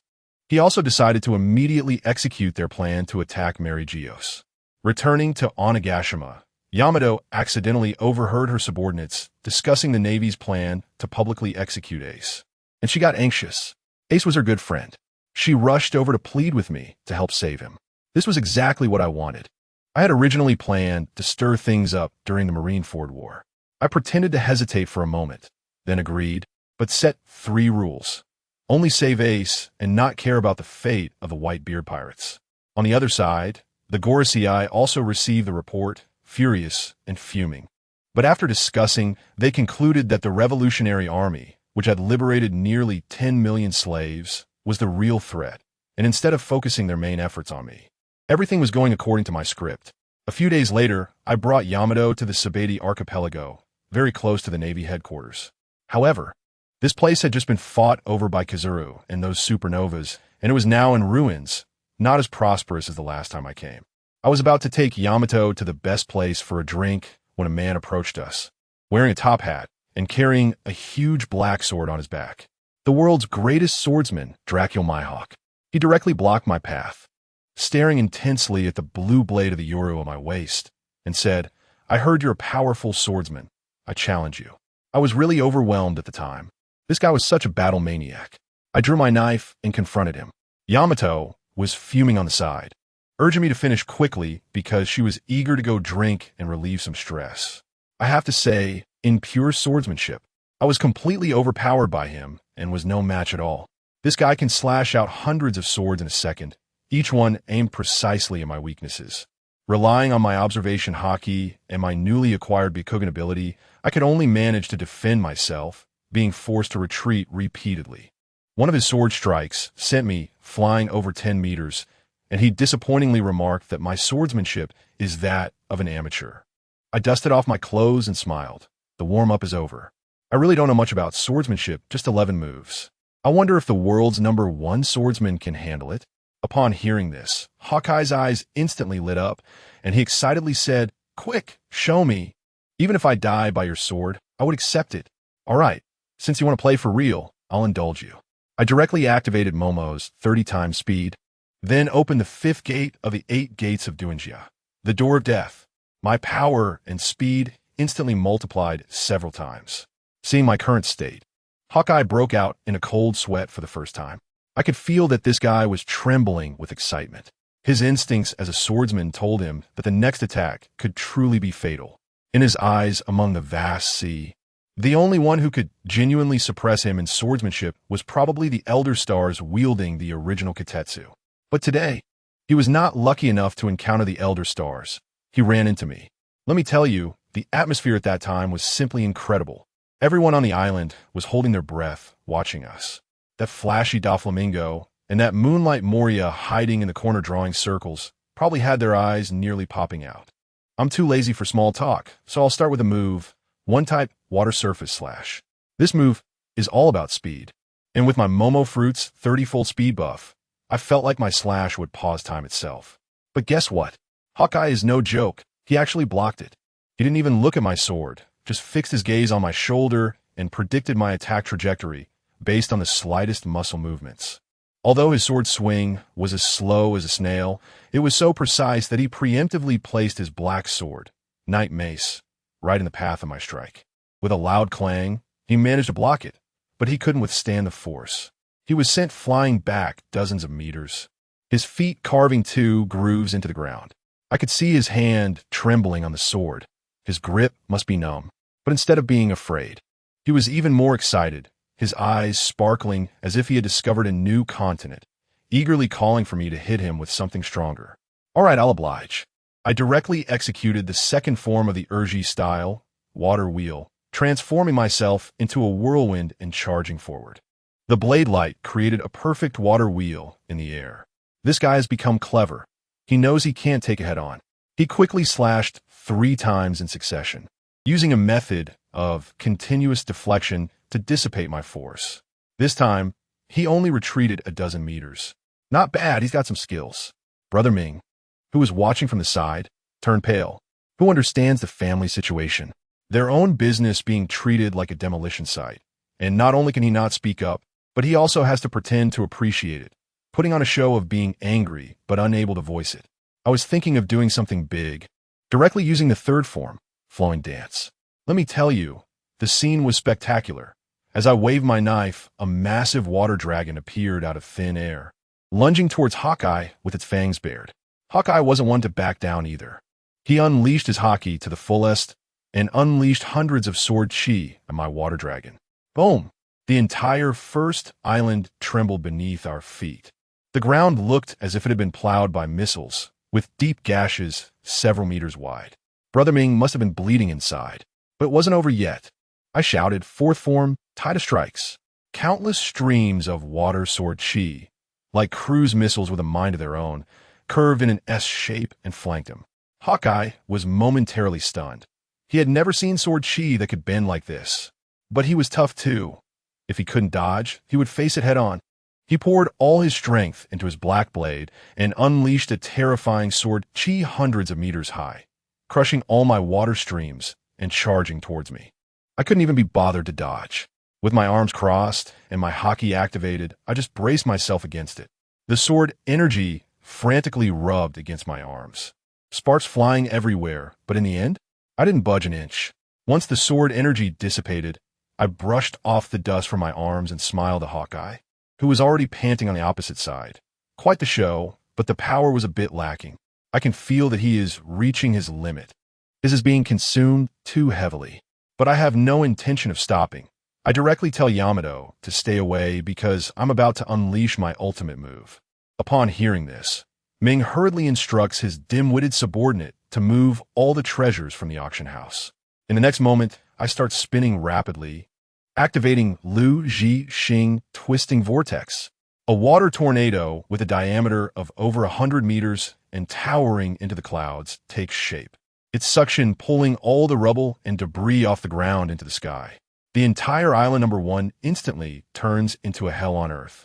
he also decided to immediately execute their plan to attack Mary Geos. Returning to Onigashima, Yamato accidentally overheard her subordinates discussing the Navy's plan to publicly execute Ace, and she got anxious. Ace was her good friend. She rushed over to plead with me to help save him. This was exactly what I wanted. I had originally planned to stir things up during the Marineford War. I pretended to hesitate for a moment, then agreed, but set 3 rules. Only save Ace and not care about the fate of the Whitebeard pirates. On the other side, the Gorosei also received the report, furious and fuming. But after discussing, they concluded that the Revolutionary Army, which had liberated nearly 10 million slaves, was the real threat, and instead of focusing their main efforts on me, everything was going according to my script. A few days later, I brought Yamato to the Sabaody archipelago, very close to the Navy headquarters. However, this place had just been fought over by Kazuru and those supernovas, and it was now in ruins, not as prosperous as the last time I came. I was about to take Yamato to the best place for a drink when a man approached us, wearing a top hat and carrying a huge black sword on his back. The world's greatest swordsman, Dracul Mihawk. He directly blocked my path, staring intensely at the blue blade of the Yoru on my waist, and said, "I heard you're a powerful swordsman. I challenge you." I was really overwhelmed at the time. This guy was such a battle maniac. I drew my knife and confronted him. Yamato was fuming on the side, urging me to finish quickly because she was eager to go drink and relieve some stress. I have to say, in pure swordsmanship, I was completely overpowered by him and was no match at all. This guy can slash out hundreds of swords in a second, each one aimed precisely at my weaknesses. Relying on my observation haki and my newly acquired Byakugan ability, I could only manage to defend myself, being forced to retreat repeatedly. One of his sword strikes sent me flying over 10 meters, and he disappointingly remarked that my swordsmanship is that of an amateur. I dusted off my clothes and smiled. The warm-up is over. I really don't know much about swordsmanship, just 11 moves. I wonder if the world's #1 swordsman can handle it. Upon hearing this, Hawkeye's eyes instantly lit up, and he excitedly said, "Quick, show me. Even if I die by your sword, I would accept it. All right, since you want to play for real, I'll indulge you." I directly activated Momo's 30 times speed, then opened the 5th gate of the 8 gates of Duinjia, the door of death. My power and speed instantly multiplied several times. Seeing my current state, Hawkeye broke out in a cold sweat for the first time. I could feel that this guy was trembling with excitement. His instincts as a swordsman told him that the next attack could truly be fatal. In his eyes among the vast sea, the only one who could genuinely suppress him in swordsmanship was probably the Elder Stars wielding the original Kitetsu. But today, he was not lucky enough to encounter the Elder Stars. He ran into me. Let me tell you, the atmosphere at that time was simply incredible. Everyone on the island was holding their breath, watching us. That flashy Doflamingo and that Moonlight Moria hiding in the corner drawing circles probably had their eyes nearly popping out. I'm too lazy for small talk, so I'll start with a move, one-type water surface slash. This move is all about speed, and with my Momo Fruit's 30-fold speed buff, I felt like my slash would pause time itself. But guess what? Hawkeye is no joke. He actually blocked it. He didn't even look at my sword, just fixed his gaze on my shoulder and predicted my attack trajectory based on the slightest muscle movements. Although his sword swing was as slow as a snail, it was so precise that he preemptively placed his black sword, Night Mace, right in the path of my strike. With a loud clang, he managed to block it, but he couldn't withstand the force. He was sent flying back dozens of meters, his feet carving 2 grooves into the ground. I could see his hand trembling on the sword. His grip must be numb, but instead of being afraid, he was even more excited, his eyes sparkling as if he had discovered a new continent, eagerly calling for me to hit him with something stronger. All right, I'll oblige. I directly executed the second form of the Urgi style, Water Wheel, transforming myself into a whirlwind and charging forward. The blade light created a perfect water wheel in the air. This guy has become clever. He knows he can't take it head on. He quickly slashed 3 times in succession, using a method of continuous deflection to dissipate my force. This time, he only retreated a dozen meters. Not bad, he's got some skills. Brother Ming, who was watching from the side, turned pale. Who understands the family situation? Their own business being treated like a demolition site. And not only can he not speak up, but he also has to pretend to appreciate it, putting on a show of being angry but unable to voice it. I was thinking of doing something big, directly using the 3rd form, Flowing Dance. Let me tell you, the scene was spectacular. As I waved my knife, a massive water dragon appeared out of thin air, lunging towards Hawkeye with its fangs bared. Hawkeye wasn't one to back down either. He unleashed his haki to the fullest and unleashed hundreds of sword chi at my water dragon. Boom! The entire first island trembled beneath our feet. The ground looked as if it had been plowed by missiles, with deep gashes several meters wide. Brother Ming must have been bleeding inside, but it wasn't over yet. I shouted, 4th form, Tide of Strikes. Countless streams of water sword chi, like cruise missiles with a mind of their own, curved in an S shape and flanked him. Hawkeye was momentarily stunned. He had never seen sword chi that could bend like this. But he was tough too. If he couldn't dodge, he would face it head on. He poured all his strength into his black blade and unleashed a terrifying sword chi hundreds of meters high, crushing all my water streams and charging towards me. I couldn't even be bothered to dodge. With my arms crossed and my haki activated, I just braced myself against it. The sword energy frantically rubbed against my arms, sparks flying everywhere, but in the end, I didn't budge an inch. Once the sword energy dissipated, I brushed off the dust from my arms and smiled at Hawkeye, who was already panting on the opposite side. Quite the show, but the power was a bit lacking. I can feel that he is reaching his limit. This is being consumed too heavily. But I have no intention of stopping. I directly tell Yamato to stay away because I'm about to unleash my ultimate move. Upon hearing this, Ming hurriedly instructs his dim-witted subordinate to move all the treasures from the auction house. In the next moment, I start spinning rapidly, activating Lu Ji Xing Twisting Vortex, a water tornado with a diameter of over 100 meters and towering into the clouds takes shape. Its suction pulling all the rubble and debris off the ground into the sky. The entire island number 1 instantly turns into a hell on earth.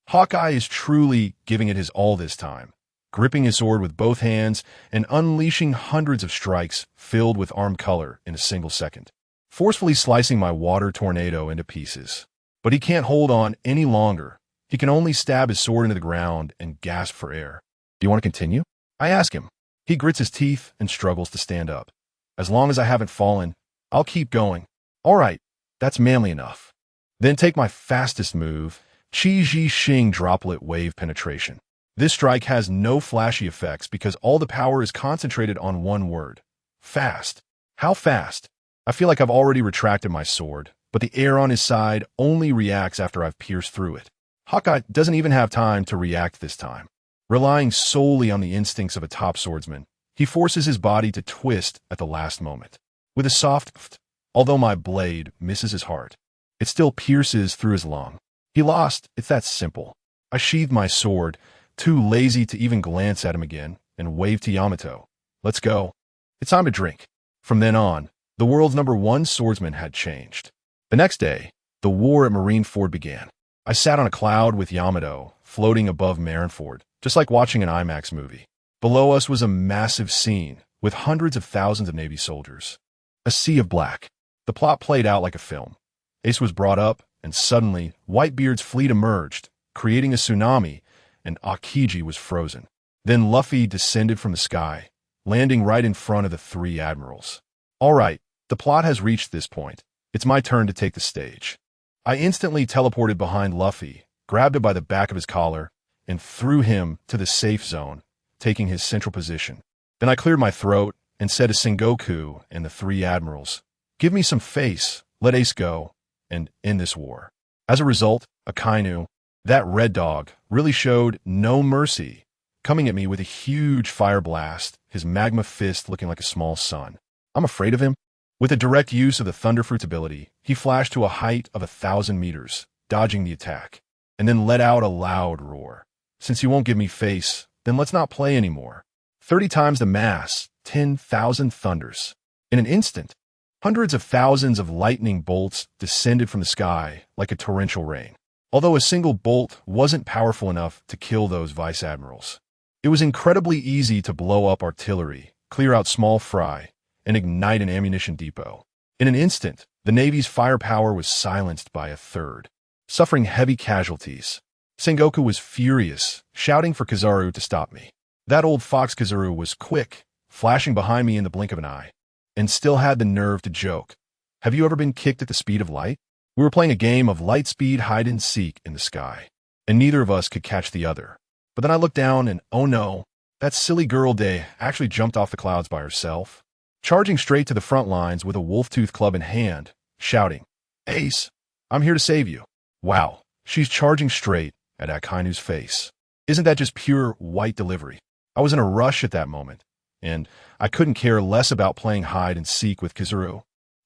Hawkeye is truly giving it his all this time, gripping his sword with both hands and unleashing hundreds of strikes filled with armed color in a single second, forcefully slicing my water tornado into pieces. But he can't hold on any longer. He can only stab his sword into the ground and gasp for air. Do you want to continue? I ask him. He grits his teeth and struggles to stand up. As long as I haven't fallen, I'll keep going. All right, that's manly enough. Then take my fastest move, Qi Ji Xing Droplet Wave Penetration. This strike has no flashy effects because all the power is concentrated on one word. Fast. How fast? I feel like I've already retracted my sword, but the air on his side only reacts after I've pierced through it. Hawkeye doesn't even have time to react this time. Relying solely on the instincts of a top swordsman, he forces his body to twist at the last moment. With a soft ft, although my blade misses his heart, it still pierces through his lung. He lost, it's that simple. I sheathe my sword, too lazy to even glance at him again, and wave to Yamato. Let's go. It's time to drink. From then on, the world's number 1 swordsman had changed. The next day, the war at Marineford began. I sat on a cloud with Yamato, floating above Marineford, just like watching an IMAX movie. Below us was a massive scene, with hundreds of thousands of Navy soldiers. A sea of black. The plot played out like a film. Ace was brought up, and suddenly, Whitebeard's fleet emerged, creating a tsunami, and Aokiji was frozen. Then Luffy descended from the sky, landing right in front of the 3 admirals. All right, the plot has reached this point. It's my turn to take the stage. I instantly teleported behind Luffy, grabbed him by the back of his collar, and threw him to the safe zone, taking his central position. Then I cleared my throat and said to Sengoku and the 3 admirals, "Give me some face, let Ace go, and end this war." As a result, Akainu, that red dog, really showed no mercy, coming at me with a huge fire blast, his magma fist looking like a small sun. I'm afraid of him. With a direct use of the Thunderfruit's ability, he flashed to a height of 1,000 meters, dodging the attack, and then let out a loud roar. Since you won't give me face, then let's not play anymore. 30 times the mass, 10,000 thunders. In an instant, hundreds of thousands of lightning bolts descended from the sky like a torrential rain. Although a single bolt wasn't powerful enough to kill those vice admirals, it was incredibly easy to blow up artillery, clear out small fry, and ignite an ammunition depot. In an instant, the Navy's firepower was silenced by a third, suffering heavy casualties. Sengoku was furious, shouting for Kizaru to stop me. That old fox Kizaru was quick, flashing behind me in the blink of an eye, and still had the nerve to joke. Have you ever been kicked at the speed of light? We were playing a game of light-speed hide-and-seek in the sky, and neither of us could catch the other. But then I looked down and, oh no, that silly girl Day actually jumped off the clouds by herself, charging straight to the front lines with a wolf-tooth club in hand, shouting, "Ace, I'm here to save you." Wow, she's charging straight at Akainu's face. Isn't that just pure white delivery? I was in a rush at that moment, and I couldn't care less about playing hide-and-seek with Kizaru.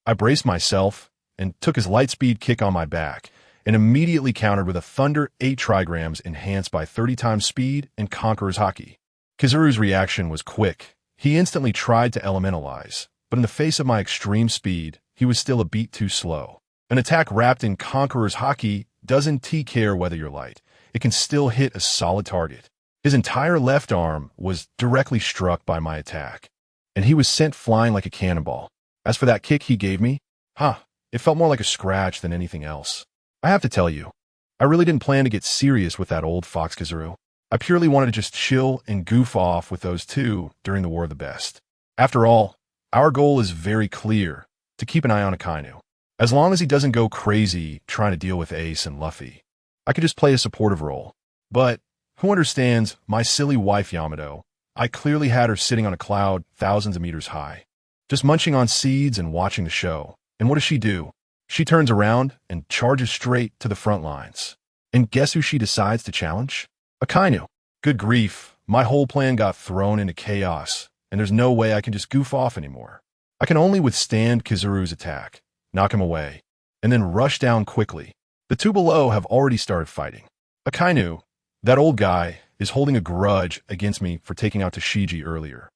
I braced myself and took his light-speed kick on my back, and immediately countered with a Thunder 8 trigrams enhanced by 30 times speed and Conqueror's Haki. Kizaru's reaction was quick. He instantly tried to elementalize, but in the face of my extreme speed, he was still a beat too slow. An attack wrapped in Conqueror's Haki doesn't care whether you're light. It can still hit a solid target. His entire left arm was directly struck by my attack, and he was sent flying like a cannonball. As for that kick he gave me, it felt more like a scratch than anything else. I have to tell you, I really didn't plan to get serious with that old fox Kizaru. I purely wanted to just chill and goof off with those two during the War of the Best. After all, our goal is very clear, to keep an eye on Akainu. As long as he doesn't go crazy trying to deal with Ace and Luffy, I could just play a supportive role. But who understands my silly wife Yamato? I clearly had her sitting on a cloud thousands of meters high, just munching on seeds and watching the show. And what does she do? She turns around and charges straight to the front lines. And guess who she decides to challenge? Akainu. Good grief, my whole plan got thrown into chaos, and there's no way I can just goof off anymore. I can only withstand Kizaru's attack, knock him away, and then rush down quickly. The two below have already started fighting. Akainu, that old guy, is holding a grudge against me for taking out Tashigi earlier,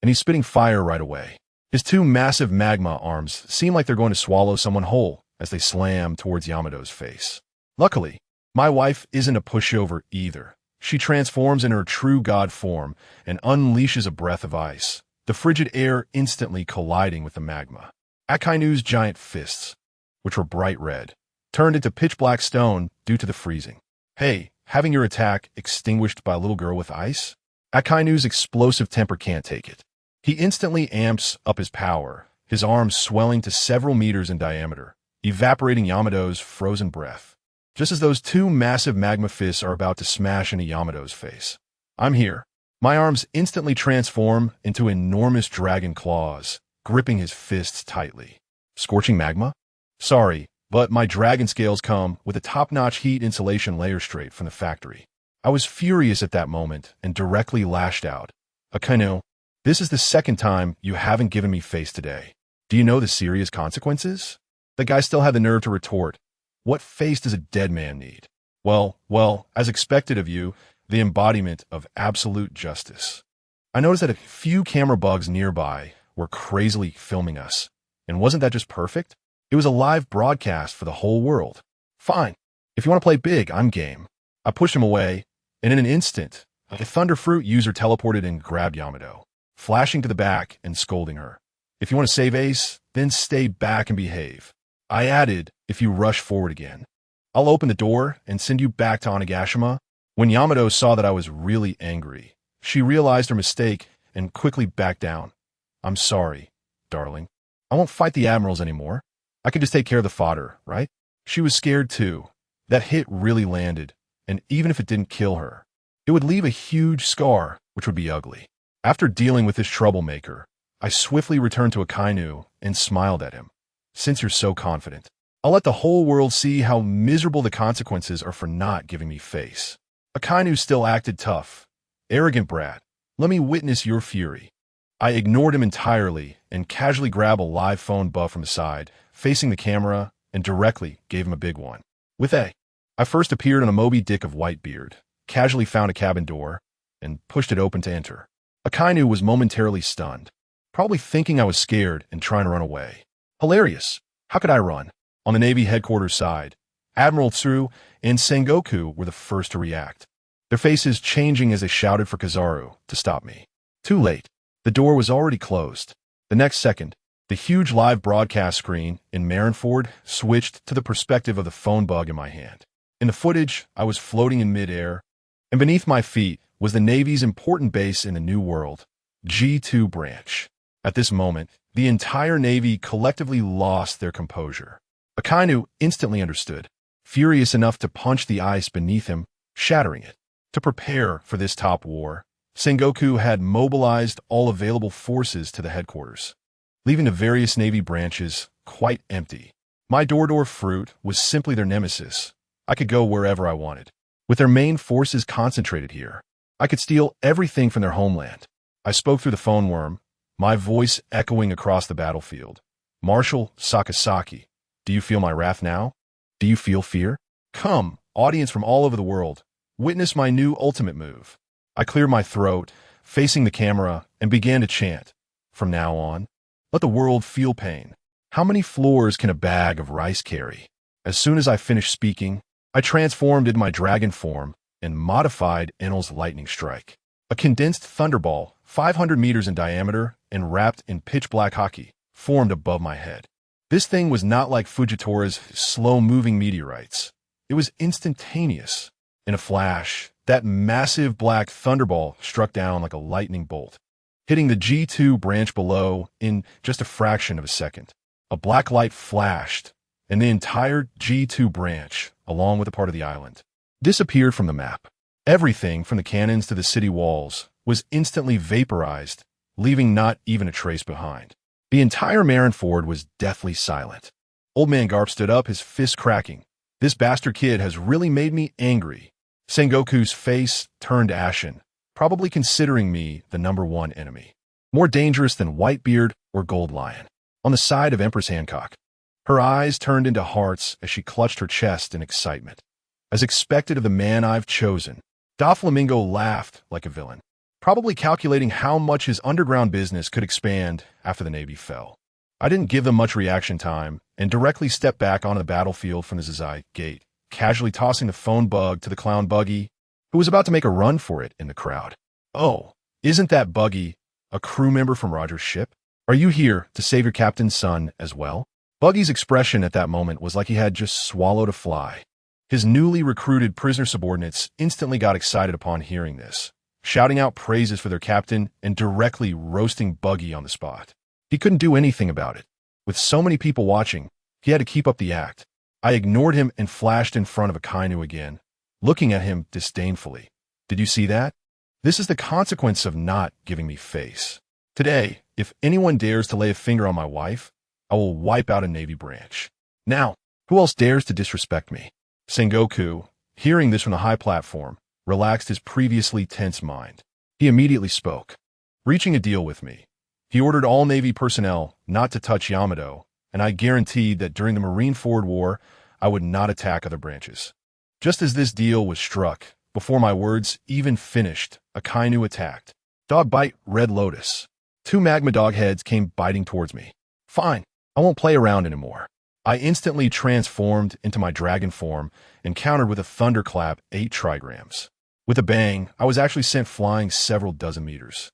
and he's spitting fire right away. His two massive magma arms seem like they're going to swallow someone whole as they slam towards Yamato's face. Luckily, my wife isn't a pushover either. She transforms in her true god form and unleashes a breath of ice, the frigid air instantly colliding with the magma. Akainu's giant fists, which were bright red, turned into pitch-black stone due to the freezing. Hey, having your attack extinguished by a little girl with ice? Akainu's explosive temper can't take it. He instantly amps up his power, his arms swelling to several meters in diameter, evaporating Yamato's frozen breath. Just as those two massive magma fists are about to smash into Yamato's face. I'm here. My arms instantly transform into enormous dragon claws, gripping his fists tightly. Scorching magma? Sorry, but my dragon scales come with a top-notch heat insulation layer straight from the factory. I was furious at that moment and directly lashed out. Akainu, this is the second time you haven't given me face today. Do you know the serious consequences? The guy still had the nerve to retort. What face does a dead man need? Well, as expected of you, the embodiment of absolute justice. I noticed that a few camera bugs nearby were crazily filming us. And wasn't that just perfect? It was a live broadcast for the whole world. Fine. If you want to play big, I'm game. I pushed him away, and in an instant, a Thunderfruit user teleported and grabbed Yamato, flashing to the back and scolding her. If you want to save Ace, then stay back and behave. I added, if you rush forward again, I'll open the door and send you back to Onigashima. When Yamato saw that I was really angry, she realized her mistake and quickly backed down. I'm sorry, darling. I won't fight the admirals anymore. I can just take care of the fodder, right? She was scared too. That hit really landed, and even if it didn't kill her, it would leave a huge scar, which would be ugly. After dealing with this troublemaker, I swiftly returned to Akainu and smiled at him. Since you're so confident, I'll let the whole world see how miserable the consequences are for not giving me face. Akainu still acted tough. Arrogant brat, let me witness your fury. I ignored him entirely and casually grabbed a live phone buff from the side, facing the camera, and directly gave him a big one. I first appeared on a Moby Dick of Whitebeard, casually found a cabin door, and pushed it open to enter. Akainu was momentarily stunned, probably thinking I was scared and trying to run away. Hilarious. How could I run? On the Navy headquarters side, Admiral Tsuru and Sengoku were the first to react, their faces changing as they shouted for Kizaru to stop me. Too late. The door was already closed. The next second, the huge live broadcast screen in Marineford switched to the perspective of the phone bug in my hand. In the footage, I was floating in midair, and beneath my feet was the Navy's important base in the New World, G2 Branch. At this moment, the entire Navy collectively lost their composure. Akainu instantly understood, furious enough to punch the ice beneath him, shattering it. To prepare for this top war, Sengoku had mobilized all available forces to the headquarters, leaving the various Navy branches quite empty. My door fruit was simply their nemesis. I could go wherever I wanted. With their main forces concentrated here, I could steal everything from their homeland. I spoke through the phone worm, my voice echoing across the battlefield. Marshal Sakasaki, do you feel my wrath now? Do you feel fear? Come, audience from all over the world, witness my new ultimate move. I cleared my throat, facing the camera, and began to chant. From now on, let the world feel pain. How many floors can a bag of rice carry? As soon as I finished speaking, I transformed into my dragon form and modified Enel's lightning strike. A condensed thunderball, 500 meters in diameter and wrapped in pitch-black hockey, formed above my head. This thing was not like Fujitora's slow-moving meteorites. It was instantaneous. In a flash, that massive black thunderball struck down like a lightning bolt, hitting the G2 branch below in just a fraction of a second. A black light flashed, and the entire G2 branch, along with a part of the island, disappeared from the map. Everything from the cannons to the city walls was instantly vaporized, leaving not even a trace behind. The entire Marineford was deathly silent. Old Man Garp stood up, his fist cracking. This bastard kid has really made me angry. Sengoku's face turned ashen, probably considering me the #1 enemy. More dangerous than Whitebeard or Gold Lion. On the side of Empress Hancock, her eyes turned into hearts as she clutched her chest in excitement. As expected of the man I've chosen, Doflamingo laughed like a villain, probably calculating how much his underground business could expand after the Navy fell. I didn't give them much reaction time and directly stepped back onto the battlefield from the Zazai gate, casually tossing the phone bug to the clown Buggy, who was about to make a run for it in the crowd. Oh, isn't that Buggy a crew member from Roger's ship? Are you here to save your captain's son as well? Buggy's expression at that moment was like he had just swallowed a fly. His newly recruited prisoner subordinates instantly got excited upon hearing this, shouting out praises for their captain and directly roasting Buggy on the spot. He couldn't do anything about it. With so many people watching, he had to keep up the act. I ignored him and flashed in front of Akainu again, looking at him disdainfully. Did you see that? This is the consequence of not giving me face. Today, if anyone dares to lay a finger on my wife, I will wipe out a Navy branch. Now, who else dares to disrespect me? Sengoku, hearing this from the high platform, relaxed his previously tense mind. He immediately spoke, reaching a deal with me. He ordered all Navy personnel not to touch Yamato, and I guaranteed that during the Marine Forward War, I would not attack other branches. Just as this deal was struck, before my words even finished, Akainu attacked. Dog bite Red Lotus. 2 magma dog heads came biting towards me. Fine, I won't play around anymore. I instantly transformed into my dragon form and countered with a thunderclap 8 trigrams. With a bang, I was actually sent flying several dozen meters.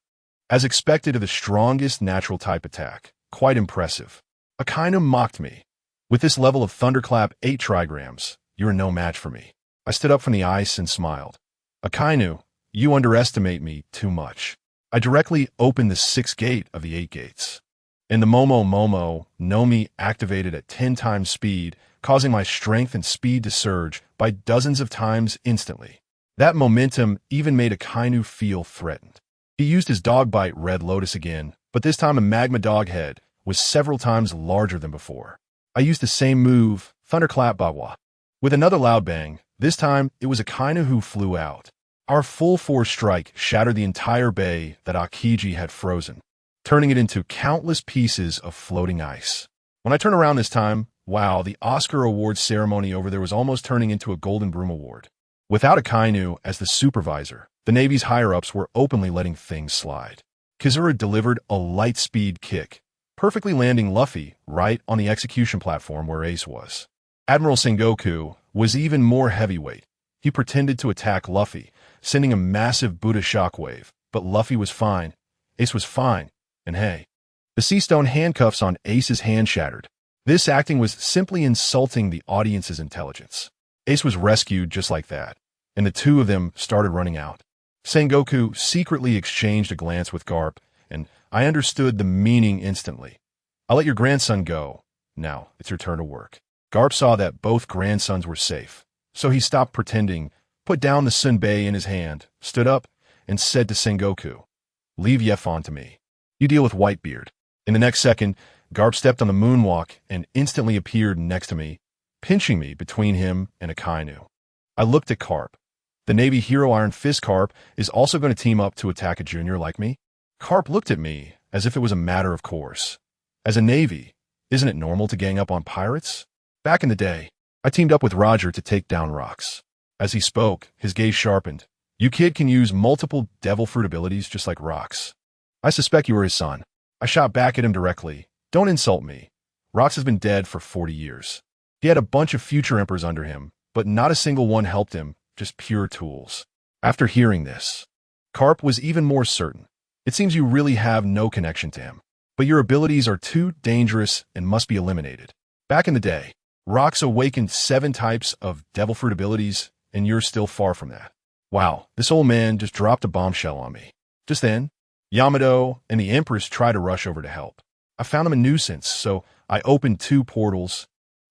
As expected of the strongest natural type attack, quite impressive. Akainu mocked me. With this level of thunderclap 8 trigrams, you are no match for me. I stood up from the ice and smiled. Akainu, you underestimate me too much. I directly opened the 6th gate of the 8 gates. And the Momo Nomi activated at 10 times speed, causing my strength and speed to surge by dozens of times instantly. That momentum even made Akainu feel threatened. He used his dog bite Red Lotus again, but this time a magma dog head was several times larger than before. I used the same move, Thunderclap Bawa. With another loud bang, this time it was Akainu who flew out. Our full force strike shattered the entire bay that Akiji had frozen, turning it into countless pieces of floating ice. When I turned around this time, wow, the Oscar Awards ceremony over there was almost turning into a Golden Broom Award. Without Akainu as the supervisor, the Navy's higher-ups were openly letting things slide. Kizura delivered a light-speed kick, perfectly landing Luffy right on the execution platform where Ace was. Admiral Sengoku was even more heavyweight. He pretended to attack Luffy, sending a massive Buddha shockwave, but Luffy was fine, Ace was fine, and hey, the sea stone handcuffs on Ace's hand shattered. This acting was simply insulting the audience's intelligence. Ace was rescued just like that, and the two of them started running out. Sengoku secretly exchanged a glance with Garp, and I understood the meaning instantly. I'll let your grandson go. Now, it's your turn to work. Garp saw that both grandsons were safe, so he stopped pretending, put down the Sunbei in his hand, stood up, and said to Sengoku, "Leave Yefon to me. You deal with Whitebeard." In the next second, Garp stepped on the moonwalk and instantly appeared next to me, pinching me between him and Akainu. I looked at Garp. The Navy hero Iron Fist Garp is also going to team up to attack a junior like me? Garp looked at me as if it was a matter of course. As a Navy, isn't it normal to gang up on pirates? Back in the day, I teamed up with Roger to take down rocks. As he spoke, his gaze sharpened. You kid can use multiple devil fruit abilities just like rocks. I suspect you were his son. I shot back at him directly. Don't insult me. Rox has been dead for 40 years. He had a bunch of future emperors under him, but not a single one helped him, just pure tools. After hearing this, Garp was even more certain. It seems you really have no connection to him, but your abilities are too dangerous and must be eliminated. Back in the day, Rox awakened 7 types of devil fruit abilities, and you're still far from that. Wow, this old man just dropped a bombshell on me. Just then, Yamato and the Empress tried to rush over to help. I found them a nuisance, so I opened 2 portals,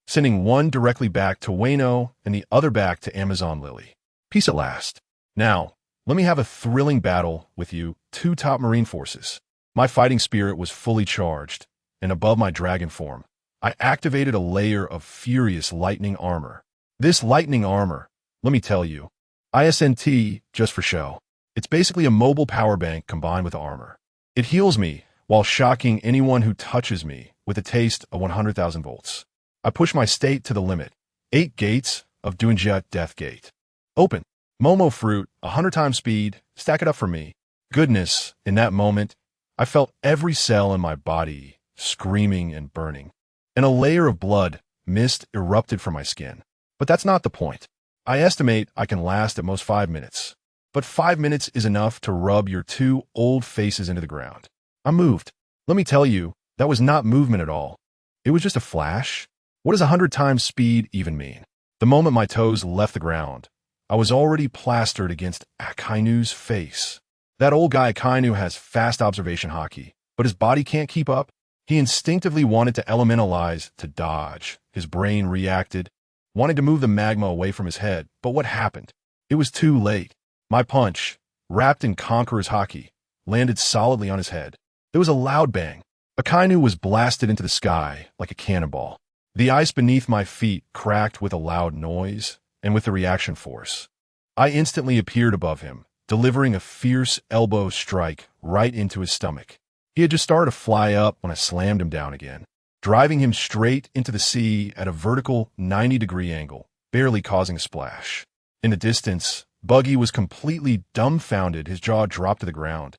sending one directly back to Wano and the other back to Amazon Lily. Peace at last. Now, let me have a thrilling battle with you 2 top marine forces. My fighting spirit was fully charged, and above my dragon form, I activated a layer of furious lightning armor. This lightning armor, let me tell you, ISNT just for show. It's basically a mobile power bank combined with armor. It heals me while shocking anyone who touches me with a taste of 100,000 volts. I push my state to the limit. 8 gates of Dunjia Death Gate. Open. Momo Fruit, 100 times speed, stack it up for me. Goodness, in that moment, I felt every cell in my body screaming and burning. and a layer of blood mist erupted from my skin. But that's not the point. I estimate I can last at most 5 minutes. But 5 minutes is enough to rub your two old faces into the ground. I'm moved. Let me tell you, that was not movement at all. It was just a flash. What does 100 times speed even mean? The moment my toes left the ground, I was already plastered against Akainu's face. That old guy Akainu has fast observation haki, but his body can't keep up. He instinctively wanted to elementalize, to dodge. His brain reacted, wanting to move the magma away from his head, but what happened? It was too late. My punch, wrapped in Conqueror's haki, landed solidly on his head. There was a loud bang. Akainu was blasted into the sky like a cannonball. The ice beneath my feet cracked with a loud noise and with the reaction force. I instantly appeared above him, delivering a fierce elbow strike right into his stomach. He had just started to fly up when I slammed him down again, driving him straight into the sea at a vertical 90-degree angle, barely causing a splash. In the distance, Buggy was completely dumbfounded. His jaw dropped to the ground.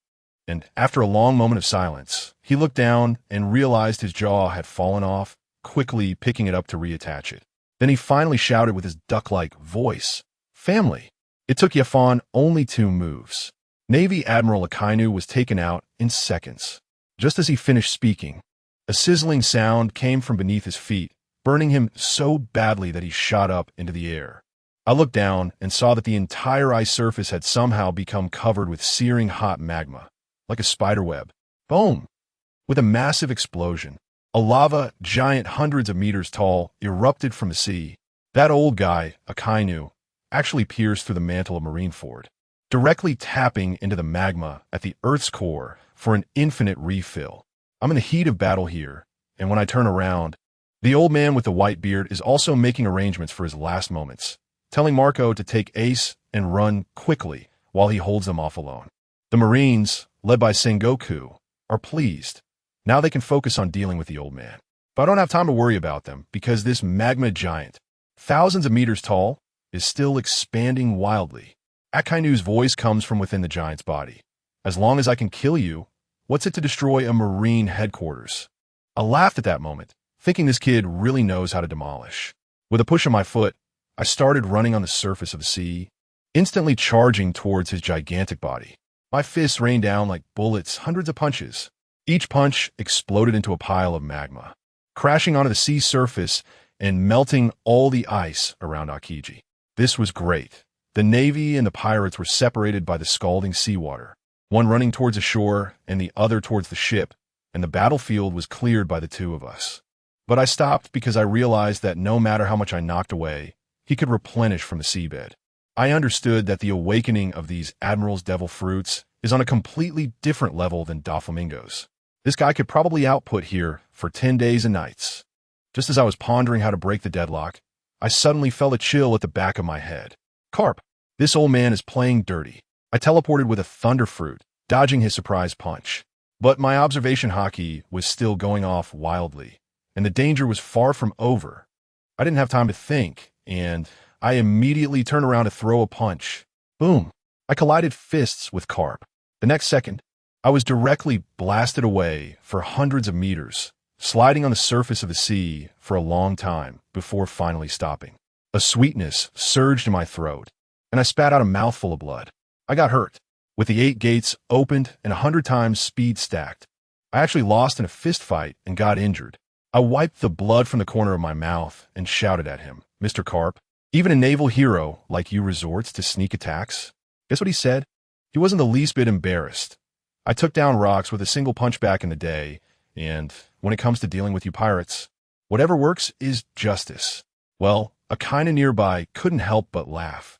And after a long moment of silence, he looked down and realized his jaw had fallen off, quickly picking it up to reattach it. Then he finally shouted with his duck-like voice, "Family!" It took Yafan only 2 moves. Navy Admiral Akainu was taken out in seconds. Just as he finished speaking, a sizzling sound came from beneath his feet, burning him so badly that he shot up into the air. I looked down and saw that the entire ice surface had somehow become covered with searing hot magma, like a spiderweb. Boom! With a massive explosion, a lava giant hundreds of meters tall erupted from the sea. That old guy, Akainu, actually pierced through the mantle of Marineford, directly tapping into the magma at the Earth's core for an infinite refill. I'm in the heat of battle here, and when I turn around, the old man with the white beard is also making arrangements for his last moments, telling Marco to take Ace and run quickly while he holds them off alone. The Marines, led by Sengoku, are pleased. Now they can focus on dealing with the old man. But I don't have time to worry about them because this magma giant, thousands of meters tall, is still expanding wildly. Akainu's voice comes from within the giant's body. As long as I can kill you, what's it to destroy a Marine headquarters? I laughed at that moment, thinking this kid really knows how to demolish. With a push of my foot, I started running on the surface of the sea, instantly charging towards his gigantic body. My fists rained down like bullets, hundreds of punches. Each punch exploded into a pile of magma, crashing onto the sea surface and melting all the ice around Akiji. This was great. The Navy and the pirates were separated by the scalding seawater, one running towards the shore and the other towards the ship, and the battlefield was cleared by the 2 of us. But I stopped because I realized that no matter how much I knocked away, he could replenish from the seabed. I understood that the awakening of these Admiral's Devil Fruits is on a completely different level than Doflamingo's. This guy could probably output here for 10 days and nights. Just as I was pondering how to break the deadlock, I suddenly felt a chill at the back of my head. Carp, this old man is playing dirty. I teleported with a Thunder Fruit, dodging his surprise punch. But my observation haki was still going off wildly, and the danger was far from over. I didn't have time to think, and I immediately turned around to throw a punch. Boom! I collided fists with Carp. The next second, I was directly blasted away for hundreds of meters, sliding on the surface of the sea for a long time before finally stopping. A sweetness surged in my throat, and I spat out a mouthful of blood. I got hurt, with the 8 gates opened and 100 times speed stacked. I actually lost in a fist fight and got injured. I wiped the blood from the corner of my mouth and shouted at him, "Mr. Carp, even a naval hero like you resorts to sneak attacks?" Guess what he said? He wasn't the least bit embarrassed. I took down rocks with a single punch back in the day, and when it comes to dealing with you pirates, whatever works is justice. Well, a kinda nearby couldn't help but laugh.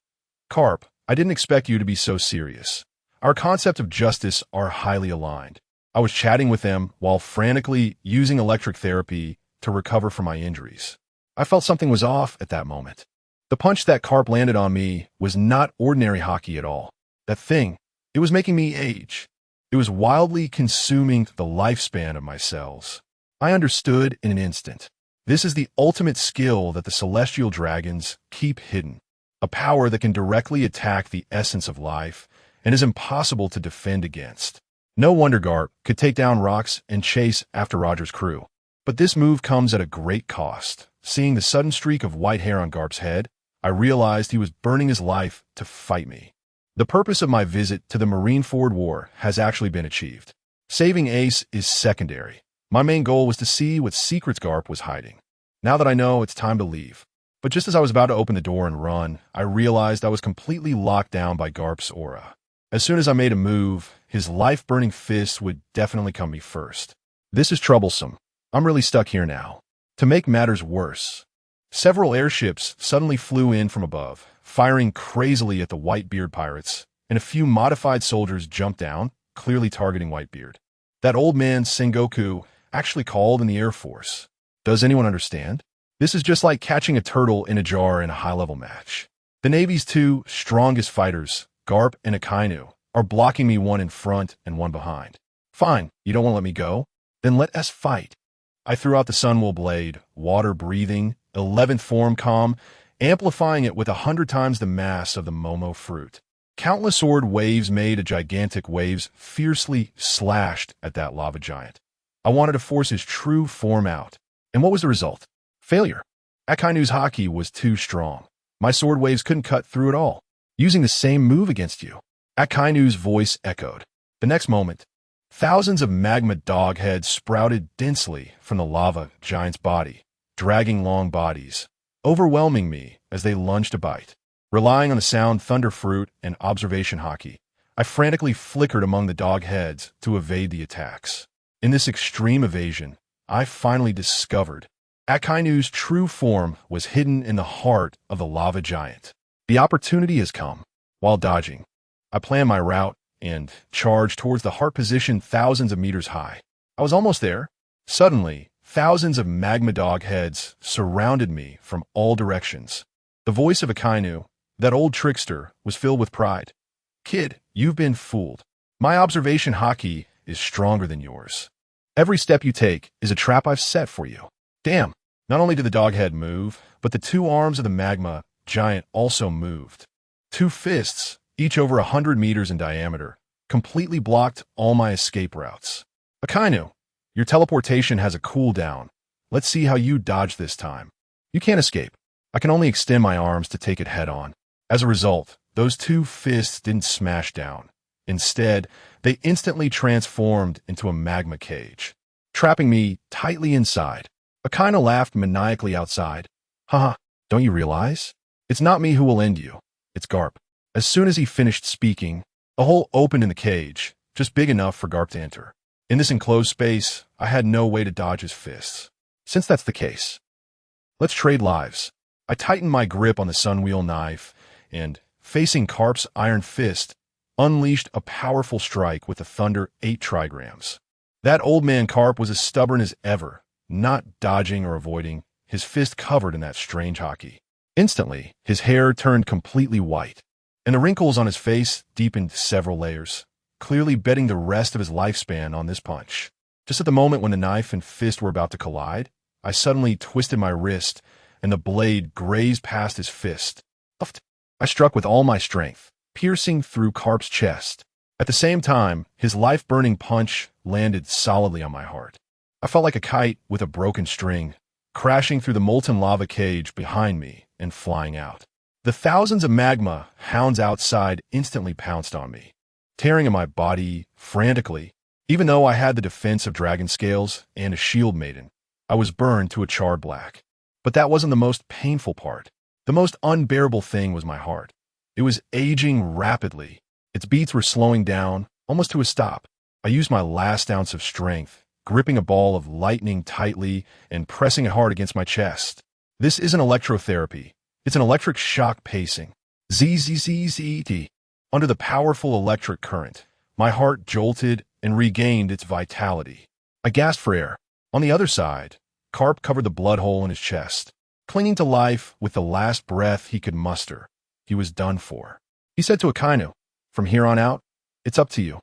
Carp, I didn't expect you to be so serious. Our concept of justice are highly aligned. I was chatting with them while frantically using electric therapy to recover from my injuries. I felt something was off at that moment. The punch that Carp landed on me was not ordinary haki at all. That thing, it was making me age. It was wildly consuming the lifespan of my cells. I understood in an instant. This is the ultimate skill that the celestial dragons keep hidden. A power that can directly attack the essence of life and is impossible to defend against. No wonder Garp could take down rocks and chase after Roger's crew. But this move comes at a great cost. Seeing the sudden streak of white hair on Garp's head, I realized he was burning his life to fight me. The purpose of my visit to the Marineford War has actually been achieved. Saving Ace is secondary. My main goal was to see what secrets Garp was hiding. Now that I know, it's time to leave. But just as I was about to open the door and run, I realized I was completely locked down by Garp's aura. As soon as I made a move, his life-burning fist would definitely come me first. This is troublesome. I'm really stuck here now. To make matters worse, several airships suddenly flew in from above, firing crazily at the Whitebeard pirates, and a few modified soldiers jumped down, clearly targeting Whitebeard. That old man Sengoku actually called in the Air Force. Does anyone understand? This is just like catching a turtle in a jar in a high-level match. The Navy's two strongest fighters, Garp and Akainu, are blocking me, one in front and one behind. Fine, you don't want to let me go? Then let us fight. I threw out the Sunwell Blade, water-breathing, 11th form calm, amplifying it with 100 times the mass of the Momo fruit. Countless sword waves made a gigantic waves fiercely slashed at that lava giant. I wanted to force his true form out. And what was the result? Failure. Akainu's haki was too strong. My sword waves couldn't cut through it all. Using the same move against you. Akainu's voice echoed. The next moment, thousands of magma dog heads sprouted densely from the lava giant's body, dragging long bodies, overwhelming me as they lunged to bite. Relying on the sound thunder fruit and observation haki, I frantically flickered among the dog heads to evade the attacks. In this extreme evasion, I finally discovered Akainu's true form was hidden in the heart of the lava giant. The opportunity has come. While dodging, I planned my route and charged towards the heart position thousands of meters high. I was almost there. Suddenly, thousands of magma dog heads surrounded me from all directions. The voice of Akainu, that old trickster, was filled with pride. Kid, you've been fooled. My observation haki is stronger than yours. Every step you take is a trap I've set for you. Damn, not only did the dog head move, but the two arms of the magma giant also moved. Two fists, each over 100 meters in diameter, completely blocked all my escape routes. Akainu, your teleportation has a cooldown. Let's see how you dodge this time. You can't escape. I can only extend my arms to take it head on. As a result, those two fists didn't smash down. Instead, they instantly transformed into a magma cage, trapping me tightly inside. Akainu laughed maniacally outside. Haha, don't you realize? It's not me who will end you. It's Garp. As soon as he finished speaking, a hole opened in the cage, just big enough for Garp to enter. In this enclosed space, I had no way to dodge his fists. Since that's the case, let's trade lives. I tightened my grip on the Sunwheel knife and, facing Garp's iron fist, unleashed a powerful strike with the Thunder 8 trigrams. That old man Garp was as stubborn as ever, not dodging or avoiding, his fist covered in that strange haki. Instantly, his hair turned completely white, and the wrinkles on his face deepened several layers, clearly betting the rest of his lifespan on this punch. Just at the moment when the knife and fist were about to collide, I suddenly twisted my wrist, and the blade grazed past his fist. I struck with all my strength, piercing through Garp's chest. At the same time, his life-burning punch landed solidly on my heart. I felt like a kite with a broken string, crashing through the molten lava cage behind me and flying out. The thousands of magma hounds outside instantly pounced on me, tearing at my body frantically. Even though I had the defense of dragon scales and a shield maiden, I was burned to a charred black. But that wasn't the most painful part. The most unbearable thing was my heart. It was aging rapidly. Its beats were slowing down, almost to a stop. I used my last ounce of strength, gripping a ball of lightning tightly and pressing it hard against my chest. This isn't electrotherapy. It's an electric shock pacing. ZZZZT. Under the powerful electric current, my heart jolted and regained its vitality. I gasped for air. On the other side, Garp covered the blood hole in his chest. Clinging to life with the last breath he could muster, he was done for. He said to Akainu, "From here on out, it's up to you."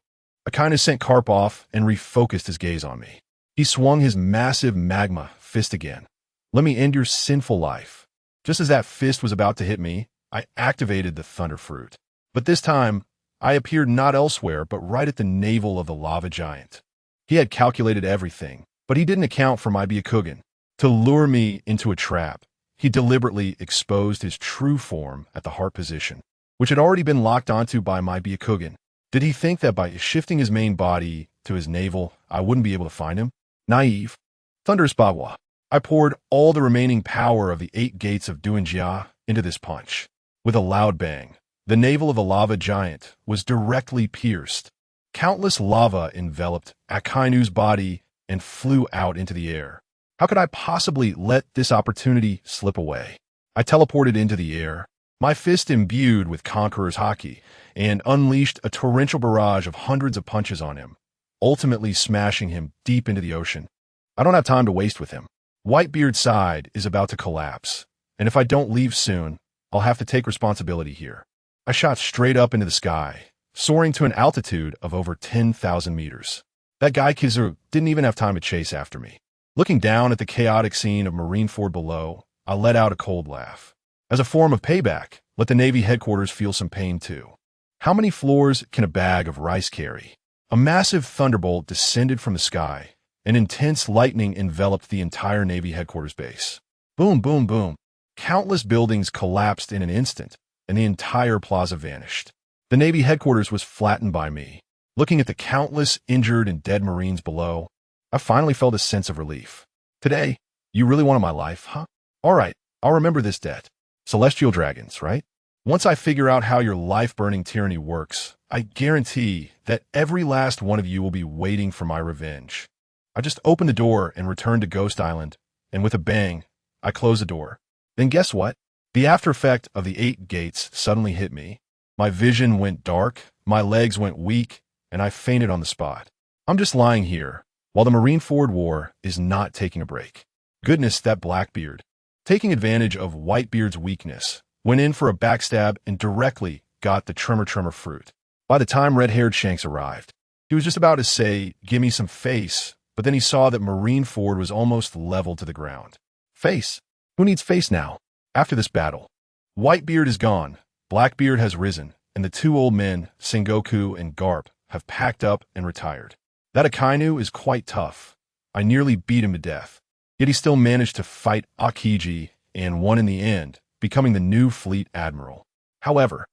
Akainu sent Garp off and refocused his gaze on me. He swung his massive magma fist again. "Let me end your sinful life." Just as that fist was about to hit me, I activated the Thunder Fruit. But this time, I appeared not elsewhere but right at the navel of the lava giant. He had calculated everything. But he didn't account for my Byakugan. To lure me into a trap, he deliberately exposed his true form at the heart position, which had already been locked onto by my Byakugan. Did he think that by shifting his main body to his navel, I wouldn't be able to find him? Naive. Thunderous Bagua. I poured all the remaining power of the 8 gates of Duanjia into this punch. With a loud bang, the navel of the lava giant was directly pierced. Countless lava enveloped Akainu's body and flew out into the air. How could I possibly let this opportunity slip away? I teleported into the air, my fist imbued with Conqueror's Haki, and unleashed a torrential barrage of hundreds of punches on him, ultimately smashing him deep into the ocean. I don't have time to waste with him. Whitebeard's side is about to collapse, and if I don't leave soon, I'll have to take responsibility here. I shot straight up into the sky, soaring to an altitude of over 10,000 meters. That guy Kizaru didn't even have time to chase after me. Looking down at the chaotic scene of Marineford below, I let out a cold laugh. As a form of payback, let the Navy headquarters feel some pain too. How many floors can a bag of rice carry? A massive thunderbolt descended from the sky, and intense lightning enveloped the entire Navy headquarters base. Boom, boom, boom. Countless buildings collapsed in an instant, and the entire plaza vanished. The Navy headquarters was flattened by me. Looking at the countless injured and dead Marines below, I finally felt a sense of relief. Today, you really wanted my life, huh? All right, I'll remember this debt. Celestial dragons, right? Once I figure out how your life-burning tyranny works, I guarantee that every last one of you will be waiting for my revenge. I just opened the door and returned to Ghost Island, and with a bang, I closed the door. Then guess what? The after effect of the 8 gates suddenly hit me. My vision went dark, my legs went weak, and I fainted on the spot. I'm just lying here, while the Marineford War is not taking a break. Goodness, that Blackbeard, taking advantage of Whitebeard's weakness, went in for a backstab and directly got the Tremor fruit. By the time red-haired Shanks arrived, he was just about to say, "Give me some face," but then he saw that Marineford was almost level to the ground. Face? Who needs face now? After this battle, Whitebeard is gone, Blackbeard has risen, and the 2 old men, Sengoku and Garp, have packed up and retired. That Akainu is quite tough. I nearly beat him to death. Yet he still managed to fight Akiji and won in the end, becoming the new fleet admiral. However,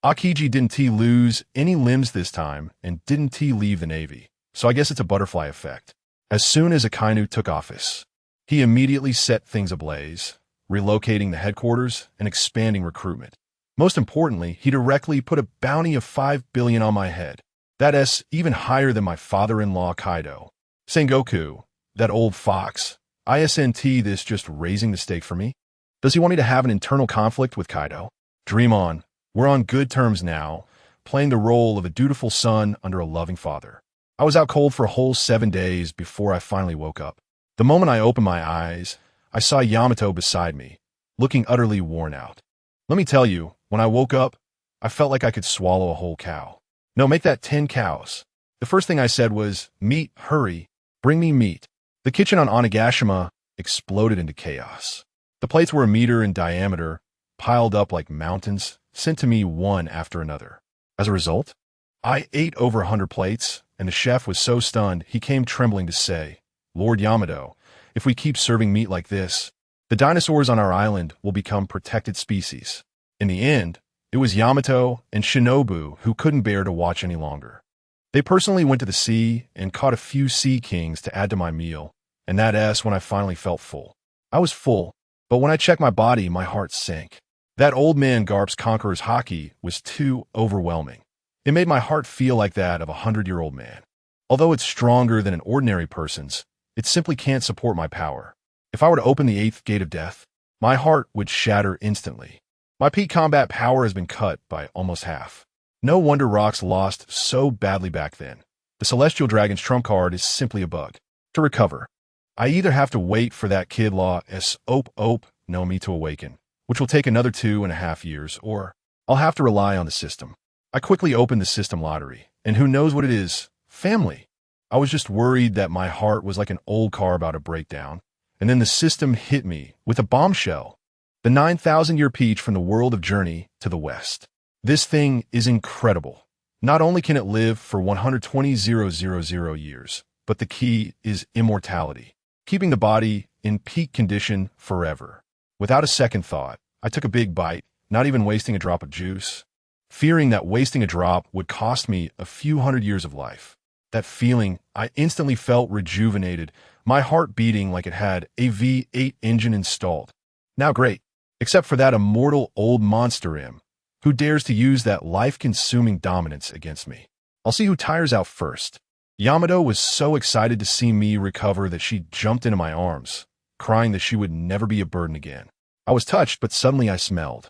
Akiji didn't lose any limbs this time and didn't leave the Navy, so I guess it's a butterfly effect. As soon as Akainu took office, he immediately set things ablaze, relocating the headquarters and expanding recruitment. Most importantly, he directly put a bounty of 5 billion on my head. That's even higher than my father-in-law Kaido. Sengoku, that old fox, isn't this just raising the stake for me? Does he want me to have an internal conflict with Kaido? Dream on. We're on good terms now, playing the role of a dutiful son under a loving father. I was out cold for a whole 7 days before I finally woke up. The moment I opened my eyes, I saw Yamato beside me, looking utterly worn out. Let me tell you, when I woke up, I felt like I could swallow a whole cow. No, make that 10 cows. The first thing I said was, "Meat, hurry, bring me meat." The kitchen on Onigashima exploded into chaos. The plates were a meter in diameter, piled up like mountains, sent to me one after another. As a result, I ate over 100 plates, and the chef was so stunned he came trembling to say, "Lord Yamato, if we keep serving meat like this, the dinosaurs on our island will become protected species." In the end, it was Yamato and Shinobu who couldn't bear to watch any longer. They personally went to the sea and caught a few sea kings to add to my meal, and that's when I finally felt full. I was full, but when I checked my body, my heart sank. That old man Garp's Conqueror's Haki was too overwhelming. It made my heart feel like that of a 100-year-old man. Although it's stronger than an ordinary person's, it simply can't support my power. If I were to open the 8th gate of death, my heart would shatter instantly. My peak combat power has been cut by almost half. No wonder Rocks lost so badly back then. The Celestial Dragon's trump card is simply a bug. To recover, I either have to wait for that kid Law no me to awaken, which will take another 2.5 years, or I'll have to rely on the system. I quickly opened the system lottery, and who knows what it is? Family. I was just worried that my heart was like an old car about to break down, and then the system hit me with a bombshell. The 9,000-year peach from the world of Journey to the West. This thing is incredible. Not only can it live for 120,000 years, but the key is immortality, keeping the body in peak condition forever. Without a second thought, I took a big bite, not even wasting a drop of juice, fearing that wasting a drop would cost me a few hundred years of life. That feeling, I instantly felt rejuvenated, my heart beating like it had a V8 engine installed. Now great, except for that immortal old monster who dares to use that life-consuming dominance against me. I'll see who tires out first. Yamato was so excited to see me recover that she jumped into my arms, crying that she would never be a burden again. I was touched, but suddenly I smelled.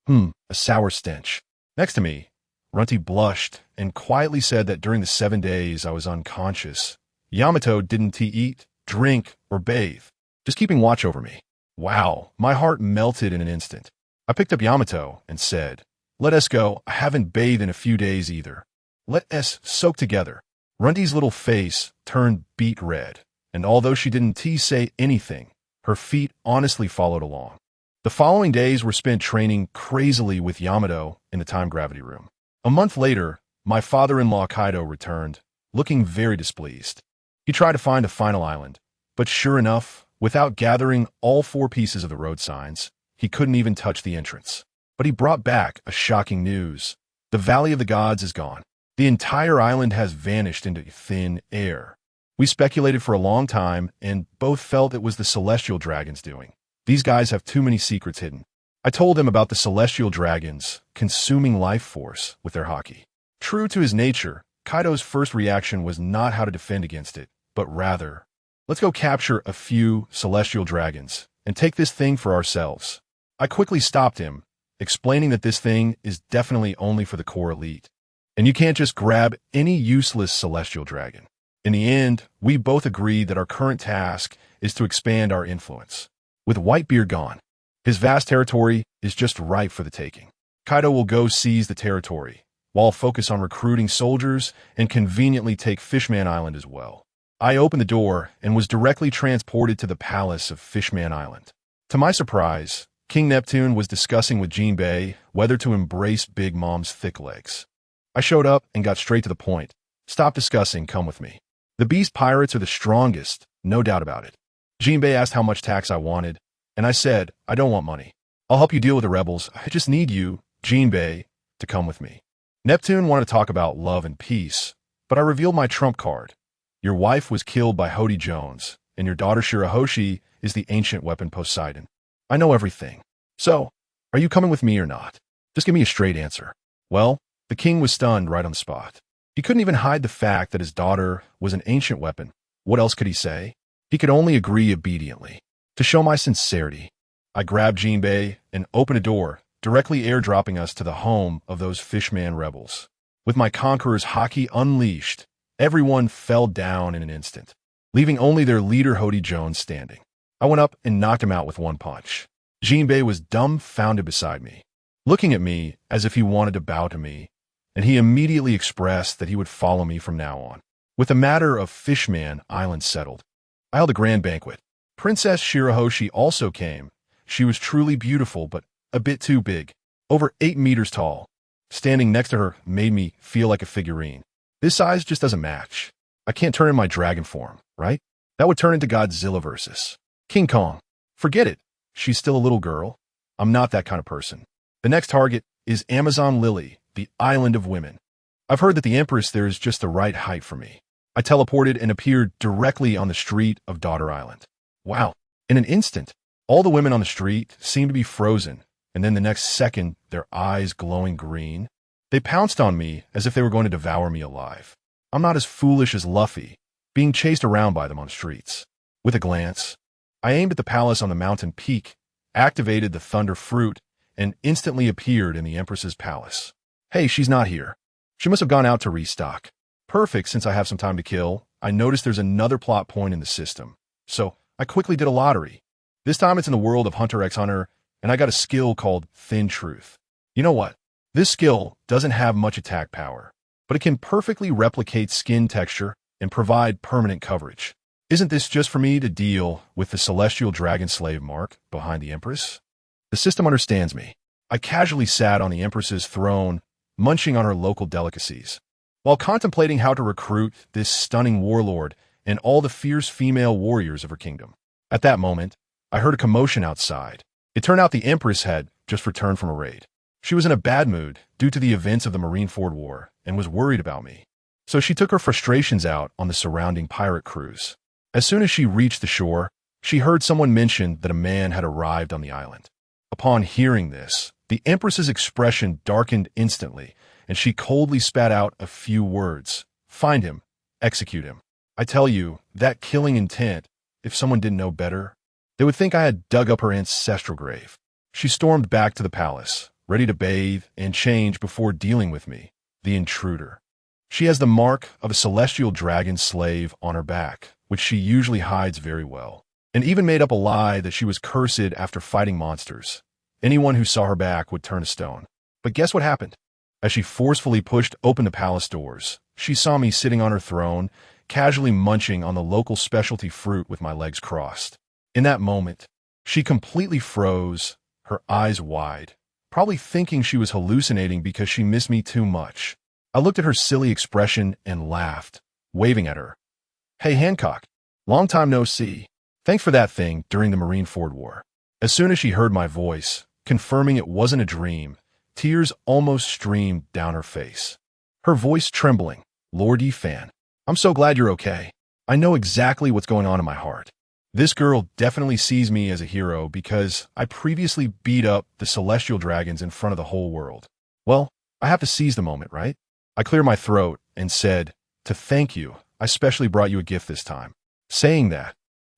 A sour stench. Next to me, Runty blushed and quietly said that during the 7 days I was unconscious, Yamato didn't eat, drink, or bathe, just keeping watch over me. Wow, my heart melted in an instant. I picked up Yamato and said, "Let us go. I haven't bathed in a few days either. Let us soak together." Runty's little face turned beet red, and although she didn't say anything, her feet honestly followed along. The following days were spent training crazily with Yamato in the time-gravity room. A month later, my father-in-law Kaido returned, looking very displeased. He tried to find a final island, but sure enough, without gathering all 4 pieces of the road signs, he couldn't even touch the entrance. But he brought back a shocking news. The Valley of the Gods is gone. The entire island has vanished into thin air. We speculated for a long time and both felt it was the Celestial Dragon's doing. These guys have too many secrets hidden. I told him about the Celestial Dragons consuming life force with their haki. True to his nature, Kaido's first reaction was not how to defend against it, but rather, let's go capture a few Celestial Dragons and take this thing for ourselves. I quickly stopped him, explaining that this thing is definitely only for the core elite, and you can't just grab any useless Celestial Dragon. In the end, we both agreed that our current task is to expand our influence. With Whitebeard gone, his vast territory is just ripe for the taking. Kaido will go seize the territory, while I'll focus on recruiting soldiers and conveniently take Fishman Island as well. I opened the door and was directly transported to the palace of Fishman Island. To my surprise, King Neptune was discussing with Jinbei whether to embrace Big Mom's thick legs. I showed up and got straight to the point. Stop discussing, come with me. The Beast Pirates are the strongest, no doubt about it. Jinbei asked how much tax I wanted, and I said, I don't want money. I'll help you deal with the rebels. I just need you, Jinbei, to come with me. Neptune wanted to talk about love and peace, but I revealed my trump card. Your wife was killed by Hody Jones, and your daughter Shirahoshi is the ancient weapon Poseidon. I know everything. So, are you coming with me or not? Just give me a straight answer. Well, the king was stunned right on the spot. He couldn't even hide the fact that his daughter was an ancient weapon. What else could he say? He could only agree obediently. To show my sincerity, I grabbed Jinbei and opened a door, directly airdropping us to the home of those Fishman rebels. With my Conqueror's haki unleashed, everyone fell down in an instant, leaving only their leader Hody Jones standing. I went up and knocked him out with one punch. Jinbei was dumbfounded beside me, looking at me as if he wanted to bow to me, and he immediately expressed that he would follow me from now on. With the matter of Fishman Island settled, I held a grand banquet. Princess Shirahoshi also came. She was truly beautiful, but a bit too big, over 8 meters tall. Standing next to her made me feel like a figurine. This size just doesn't match. I can't turn in my dragon form, right? That would turn into Godzilla versus King Kong. Forget it. She's still a little girl. I'm not that kind of person. The next target is Amazon Lily, the island of women. I've heard that the Empress there is just the right height for me. I teleported and appeared directly on the street of Daughter Island. Wow. In an instant, all the women on the street seemed to be frozen, and then the next second, their eyes glowing green. They pounced on me as if they were going to devour me alive. I'm not as foolish as Luffy, being chased around by them on the streets. With a glance, I aimed at the palace on the mountain peak, activated the Thunder Fruit, and instantly appeared in the Empress's palace. Hey, she's not here. She must have gone out to restock. Perfect, since I have some time to kill. I noticed there's another plot point in the system, so I quickly did a lottery. This time it's in the world of Hunter x Hunter, and I got a skill called Thin Truth. You know what? This skill doesn't have much attack power, but it can perfectly replicate skin texture and provide permanent coverage. Isn't this just for me to deal with the Celestial Dragon slave mark behind the Empress? The system understands me. I casually sat on the Empress's throne, munching on her local delicacies. while contemplating how to recruit this stunning warlord and all the fierce female warriors of her kingdom. At that moment, I heard a commotion outside. It turned out the Empress had just returned from a raid. She was in a bad mood due to the events of the Marineford War and was worried about me. So she took her frustrations out on the surrounding pirate crews. As soon as she reached the shore, she heard someone mention that a man had arrived on the island. Upon hearing this, the Empress's expression darkened instantly, and she coldly spat out a few words. Find him. Execute him. I tell you, that killing intent, if someone didn't know better, they would think I had dug up her ancestral grave. She stormed back to the palace, ready to bathe and change before dealing with me, the intruder. She has the mark of a celestial dragon slave on her back, which she usually hides very well, and even made up a lie that she was cursed after fighting monsters. Anyone who saw her back would turn to stone. But guess what happened? As she forcefully pushed open the palace doors, she saw me sitting on her throne, casually munching on the local specialty fruit with my legs crossed. In that moment, she completely froze, her eyes wide, probably thinking she was hallucinating because she missed me too much. I looked at her silly expression and laughed, waving at her. Hey, Hancock. Long time no see. Thanks for that thing during the Marineford War. As soon as she heard my voice, confirming it wasn't a dream, tears almost streamed down her face. Her voice trembling. Lord Fan, I'm so glad you're okay. I know exactly what's going on in my heart. This girl definitely sees me as a hero because I previously beat up the celestial dragons in front of the whole world. Well, I have to seize the moment, right? I cleared my throat and said, to thank you, I specially brought you a gift this time. Saying that,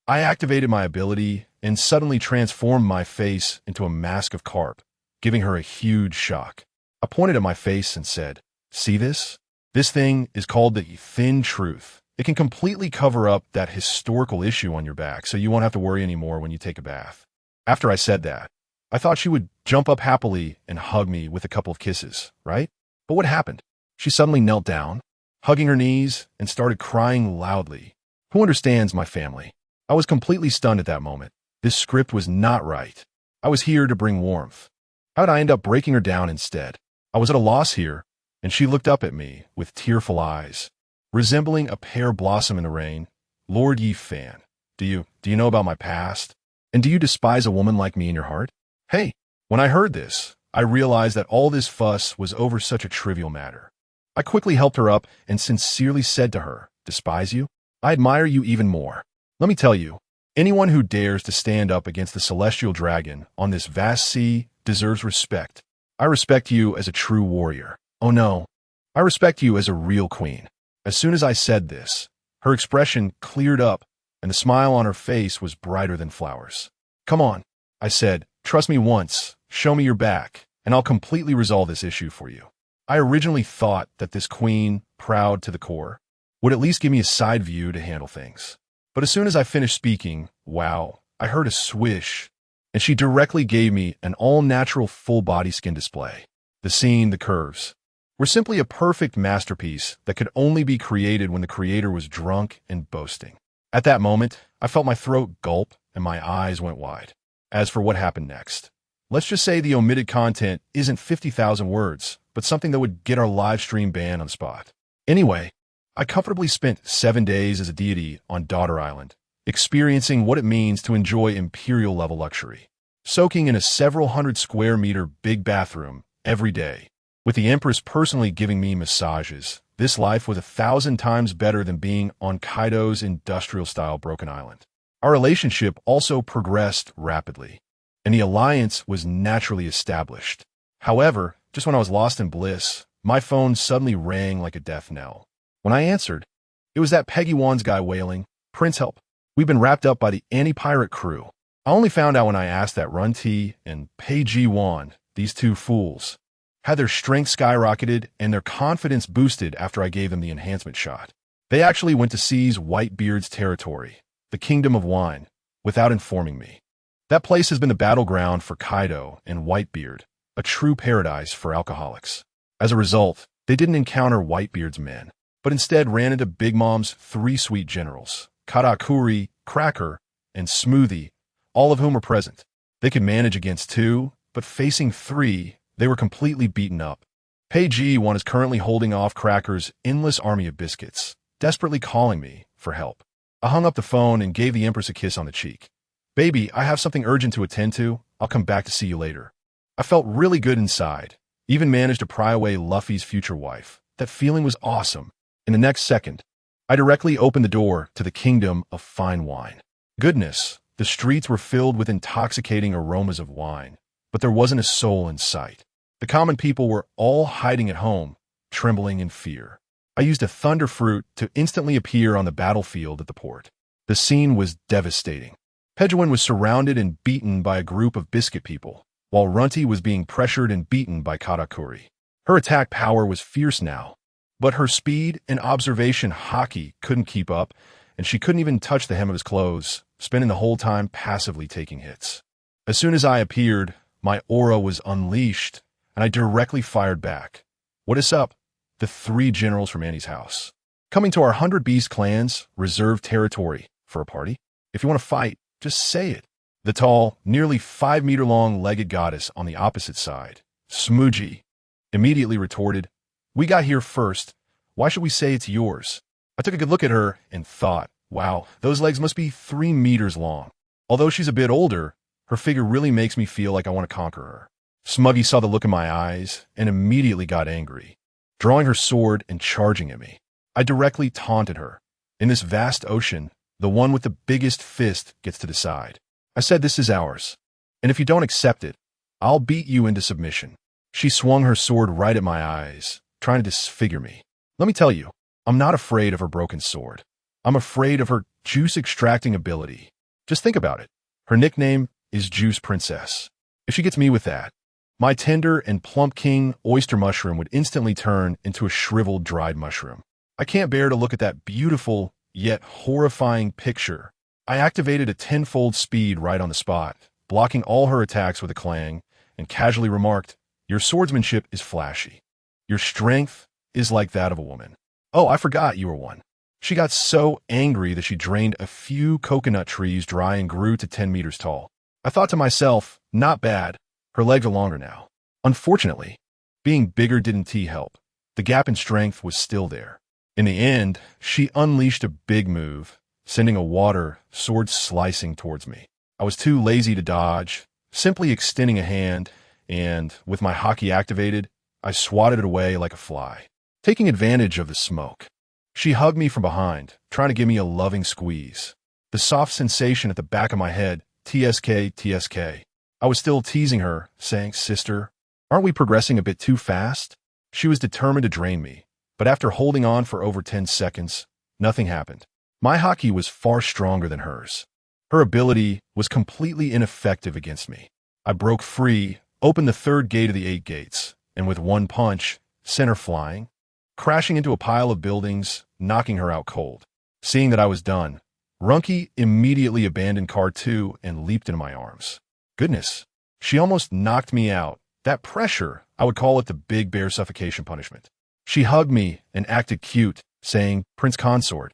I activated my ability and suddenly transformed my face into a mask of carp, giving her a huge shock. I pointed at my face and said, see this? This thing is called the Thin Truth. It can completely cover up that historical issue on your back, so you won't have to worry anymore when you take a bath. After I said that, I thought she would jump up happily and hug me with a couple of kisses, right? But what happened? She suddenly knelt down, hugging her knees, and started crying loudly. Who understands my family? I was completely stunned at that moment. This script was not right. I was here to bring warmth. How did I end up breaking her down instead? I was at a loss here, and she looked up at me with tearful eyes, resembling a pear blossom in the rain. Lord Fan, do you know about my past? And do you despise a woman like me in your heart? Hey, when I heard this, I realized that all this fuss was over such a trivial matter. I quickly helped her up and sincerely said to her, despise you? I admire you even more. Let me tell you, anyone who dares to stand up against the celestial dragon on this vast sea deserves respect. I respect you as a true warrior. Oh no, I respect you as a real queen. As soon as I said this, her expression cleared up and the smile on her face was brighter than flowers. Come on, I said, trust me once, show me your back, and I'll completely resolve this issue for you. I originally thought that this queen, proud to the core, would at least give me a side view to handle things. But as soon as I finished speaking, wow, I heard a swish, and she directly gave me an all-natural full-body skin display. The scene, the curves, were simply a perfect masterpiece that could only be created when the creator was drunk and boasting. At that moment, I felt my throat gulp and my eyes went wide. As for what happened next, let's just say the omitted content isn't 50,000 words, but something that would get our live stream banned on spot. Anyway, I comfortably spent 7 days as a deity on Daughter Island, experiencing what it means to enjoy imperial-level luxury, soaking in a several hundred square meter big bathroom every day. With the Empress personally giving me massages, this life was 1,000 times better than being on Kaido's industrial-style Broken Island. Our relationship also progressed rapidly, and the alliance was naturally established. However, just when I was lost in bliss, my phone suddenly rang like a death knell. When I answered, it was that Peggy Wan's guy wailing, Prince, help. We've been wrapped up by the anti-pirate crew. I only found out when I asked that Run T and Peggy Wan, these two fools, had their strength skyrocketed and their confidence boosted after I gave them the enhancement shot. They actually went to seize Whitebeard's territory, the Kingdom of Wine, without informing me. That place has been the battleground for Kaido and Whitebeard, a true paradise for alcoholics. As a result, they didn't encounter Whitebeard's men, but instead ran into Big Mom's 3 sweet generals, Katakuri, Cracker, and Smoothie, all of whom were present. They could manage against 2, but facing 3, they were completely beaten up. Page E1 is currently holding off Cracker's endless army of biscuits, desperately calling me for help. I hung up the phone and gave the Empress a kiss on the cheek. Baby, I have something urgent to attend to. I'll come back to see you later. I felt really good inside. Even managed to pry away Luffy's future wife. That feeling was awesome. In the next second, I directly opened the door to the kingdom of fine wine. Goodness, the streets were filled with intoxicating aromas of wine, but there wasn't a soul in sight. The common people were all hiding at home, trembling in fear. I used a thunder fruit to instantly appear on the battlefield at the port. The scene was devastating. Pejuan was surrounded and beaten by a group of biscuit people, while Runty was being pressured and beaten by Katakuri. Her attack power was fierce now, but her speed and observation haki couldn't keep up, and she couldn't even touch the hem of his clothes, spending the whole time passively taking hits. As soon as I appeared, my aura was unleashed, and I directly fired back. What is up? The 3 generals from Annie's house. Coming to our 100 Beast clans reserved territory for a party? If you want to fight, just say it. The tall, nearly 5-meter-long legged goddess on the opposite side, Smooji, immediately retorted, "We got here first. Why should we say it's yours?" I took a good look at her and thought, wow, those legs must be 3 meters long. Although she's a bit older, her figure really makes me feel like I want to conquer her. Smuggy saw the look in my eyes and immediately got angry, drawing her sword and charging at me. I directly taunted her. In this vast ocean, the one with the biggest fist gets to decide. I said, "This is ours, and if you don't accept it, I'll beat you into submission." She swung her sword right at my eyes, trying to disfigure me. Let me tell you, I'm not afraid of her broken sword. I'm afraid of her juice-extracting ability. Just think about it. Her nickname is Juice Princess. If she gets me with that, my tender and plump king oyster mushroom would instantly turn into a shriveled dried mushroom. I can't bear to look at that beautiful, yet horrifying picture. I activated a 10-fold speed right on the spot, blocking all her attacks with a clang, and casually remarked, "Your swordsmanship is flashy. Your strength is like that of a woman. Oh, I forgot you were one." She got so angry that she drained a few coconut trees dry and grew to 10 meters tall. I thought to myself, not bad. Her legs are longer now. Unfortunately, being bigger didn't help. The gap in strength was still there. In the end, she unleashed a big move, sending a water sword slicing towards me. I was too lazy to dodge, simply extending a hand, and, with my haki activated, I swatted it away like a fly, taking advantage of the smoke. She hugged me from behind, trying to give me a loving squeeze. The soft sensation at the back of my head, TSK, TSK. I was still teasing her, saying, "Sister, aren't we progressing a bit too fast?" She was determined to drain me, but after holding on for over 10 seconds, nothing happened. My haki was far stronger than hers. Her ability was completely ineffective against me. I broke free, opened the 3rd gate of the 8 gates, and with one punch, sent her flying, crashing into a pile of buildings, knocking her out cold. Seeing that I was done, Runky immediately abandoned Car 2 and leaped into my arms. Goodness, she almost knocked me out. That pressure, I would call it the Big Bear suffocation punishment. She hugged me and acted cute, saying, "Prince Consort,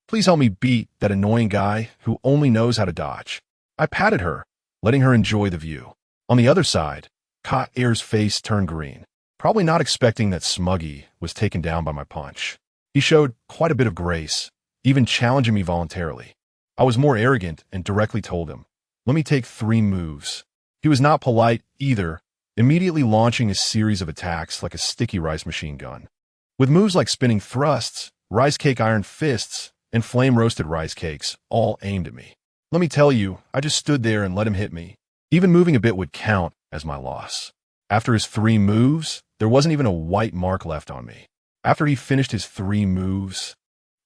please help me beat that annoying guy who only knows how to dodge." I patted her, letting her enjoy the view. On the other side, Ka Air's face turned green, probably not expecting that Smuggy was taken down by my punch. He showed quite a bit of grace, even challenging me voluntarily. I was more arrogant and directly told him, "Let me take 3 moves." He was not polite either, immediately launching a series of attacks like a sticky rice machine gun. With moves like spinning thrusts, rice cake iron fists, and flame-roasted rice cakes, all aimed at me. Let me tell you, I just stood there and let him hit me. Even moving a bit would count as my loss. After his 3 moves, there wasn't even a white mark left on me. After he finished his 3 moves,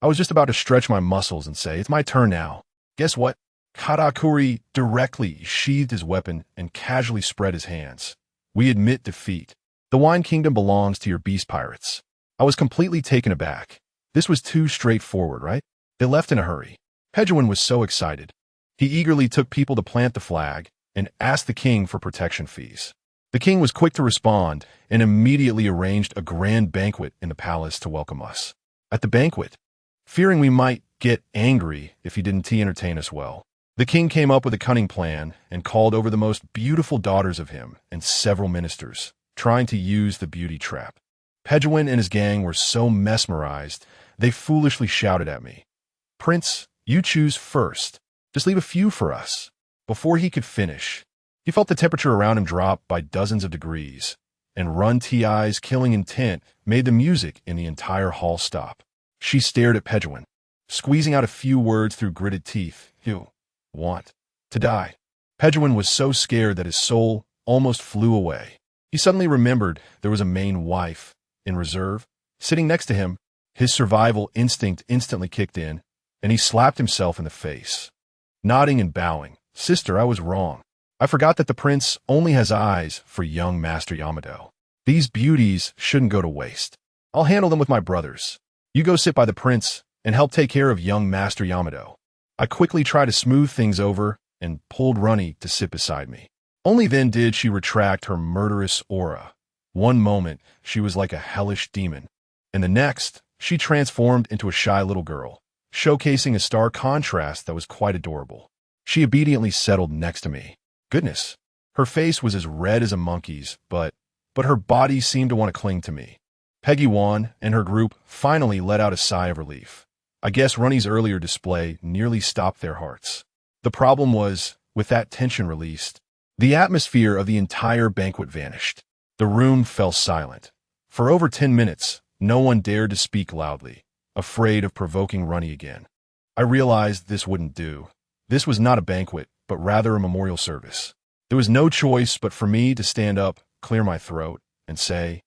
I was just about to stretch my muscles and say, "It's my turn now." Guess what? Katakuri directly sheathed his weapon and casually spread his hands. "We admit defeat. The Wine Kingdom belongs to your beast pirates." I was completely taken aback. This was too straightforward, right? They left in a hurry. Pejuan was so excited. He eagerly took people to plant the flag and asked the king for protection fees. The king was quick to respond and immediately arranged a grand banquet in the palace to welcome us. At the banquet, fearing we might get angry if he didn't entertain us well, the king came up with a cunning plan and called over the most beautiful daughters of him and several ministers, trying to use the beauty trap. Pejewin and his gang were so mesmerized, they foolishly shouted at me, "Prince, you choose first. Just leave a few for us." Before he could finish, he felt the temperature around him drop by dozens of degrees, and Run Ti's killing intent made the music in the entire hall stop. She stared at Pejewin, squeezing out a few words through gritted teeth. "You want to die." Pejewin was so scared that his soul almost flew away. He suddenly remembered there was a main wife in reserve sitting next to him. His survival instinct instantly kicked in, and he slapped himself in the face. Nodding and bowing, "Sister, I was wrong. I forgot that the prince only has eyes for young Master Yamato. These beauties shouldn't go to waste. I'll handle them with my brothers. You go sit by the prince and help take care of young Master Yamato." I quickly tried to smooth things over and pulled Runny to sit beside me. Only then did she retract her murderous aura. One moment, she was like a hellish demon, and the next, she transformed into a shy little girl, showcasing a stark contrast that was quite adorable. She obediently settled next to me. Goodness, her face was as red as a monkey's, but her body seemed to want to cling to me. Peggy Wan and her group finally let out a sigh of relief. I guess Runny's earlier display nearly stopped their hearts. The problem was, with that tension released, the atmosphere of the entire banquet vanished. The room fell silent. For over 10 minutes, no one dared to speak loudly, afraid of provoking Runny again. I realized this wouldn't do. This was not a banquet, but rather a memorial service. There was no choice but for me to stand up, clear my throat, and say,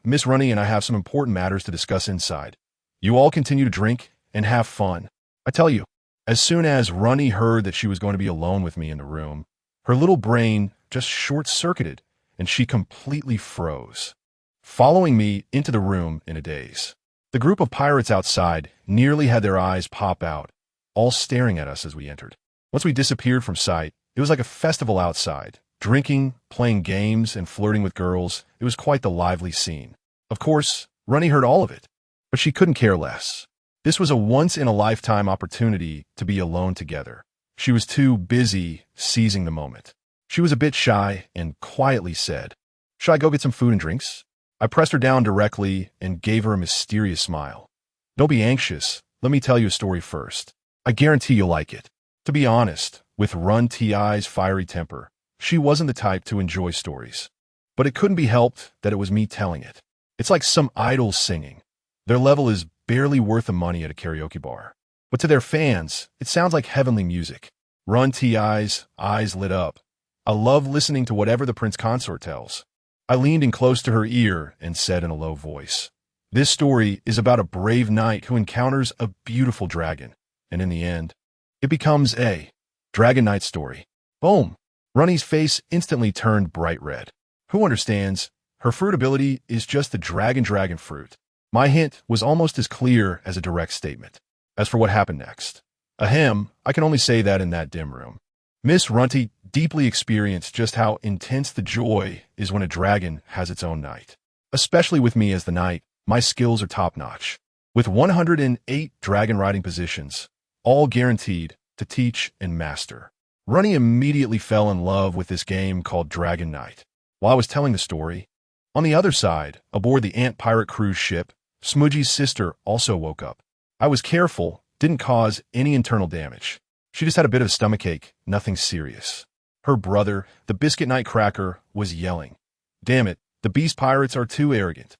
Miss Runny and I have some important matters to discuss inside. You all continue to drink and have fun. I tell you." As soon as Runny heard that she was going to be alone with me in the room, her little brain just short-circuited, and she completely froze, following me into the room in a daze. The group of pirates outside nearly had their eyes pop out, all staring at us as we entered. Once we disappeared from sight, it was like a festival outside. Drinking, playing games, and flirting with girls, it was quite the lively scene. Of course, Runny heard all of it, but she couldn't care less. This was a once-in-a-lifetime opportunity to be alone together. She was too busy seizing the moment. She was a bit shy and quietly said, "Should I go get some food and drinks?" I pressed her down directly and gave her a mysterious smile. "Don't be anxious. Let me tell you a story first. I guarantee you'll like it." To be honest, with Run Ti's fiery temper, she wasn't the type to enjoy stories. But it couldn't be helped that it was me telling it. It's like some idols singing. Their level is barely worth the money at a karaoke bar. But to their fans, it sounds like heavenly music. Run Ti's eyes lit up. "I love listening to whatever the prince consort tells." I leaned in close to her ear and said in a low voice, "This story is about a brave knight who encounters a beautiful dragon, and in the end, it becomes a dragon knight story." Boom! Runny's face instantly turned bright red. Who understands? Her fruit ability is just the dragon fruit. My hint was almost as clear as a direct statement. As for what happened next, ahem, I can only say that in that dim room. Miss Runty deeply experienced just how intense the joy is when a dragon has its own knight. Especially with me as the knight, my skills are top-notch. With 108 dragon riding positions, all guaranteed to teach and master. Runny immediately fell in love with this game called Dragon Knight. While I was telling the story, on the other side, aboard the Ant Pirate cruise ship, Smudgy's sister also woke up. I was careful, didn't cause any internal damage. She just had a bit of a stomachache, nothing serious. Her brother, the Biscuit Knight Cracker, was yelling, "Damn it, the Beast Pirates are too arrogant.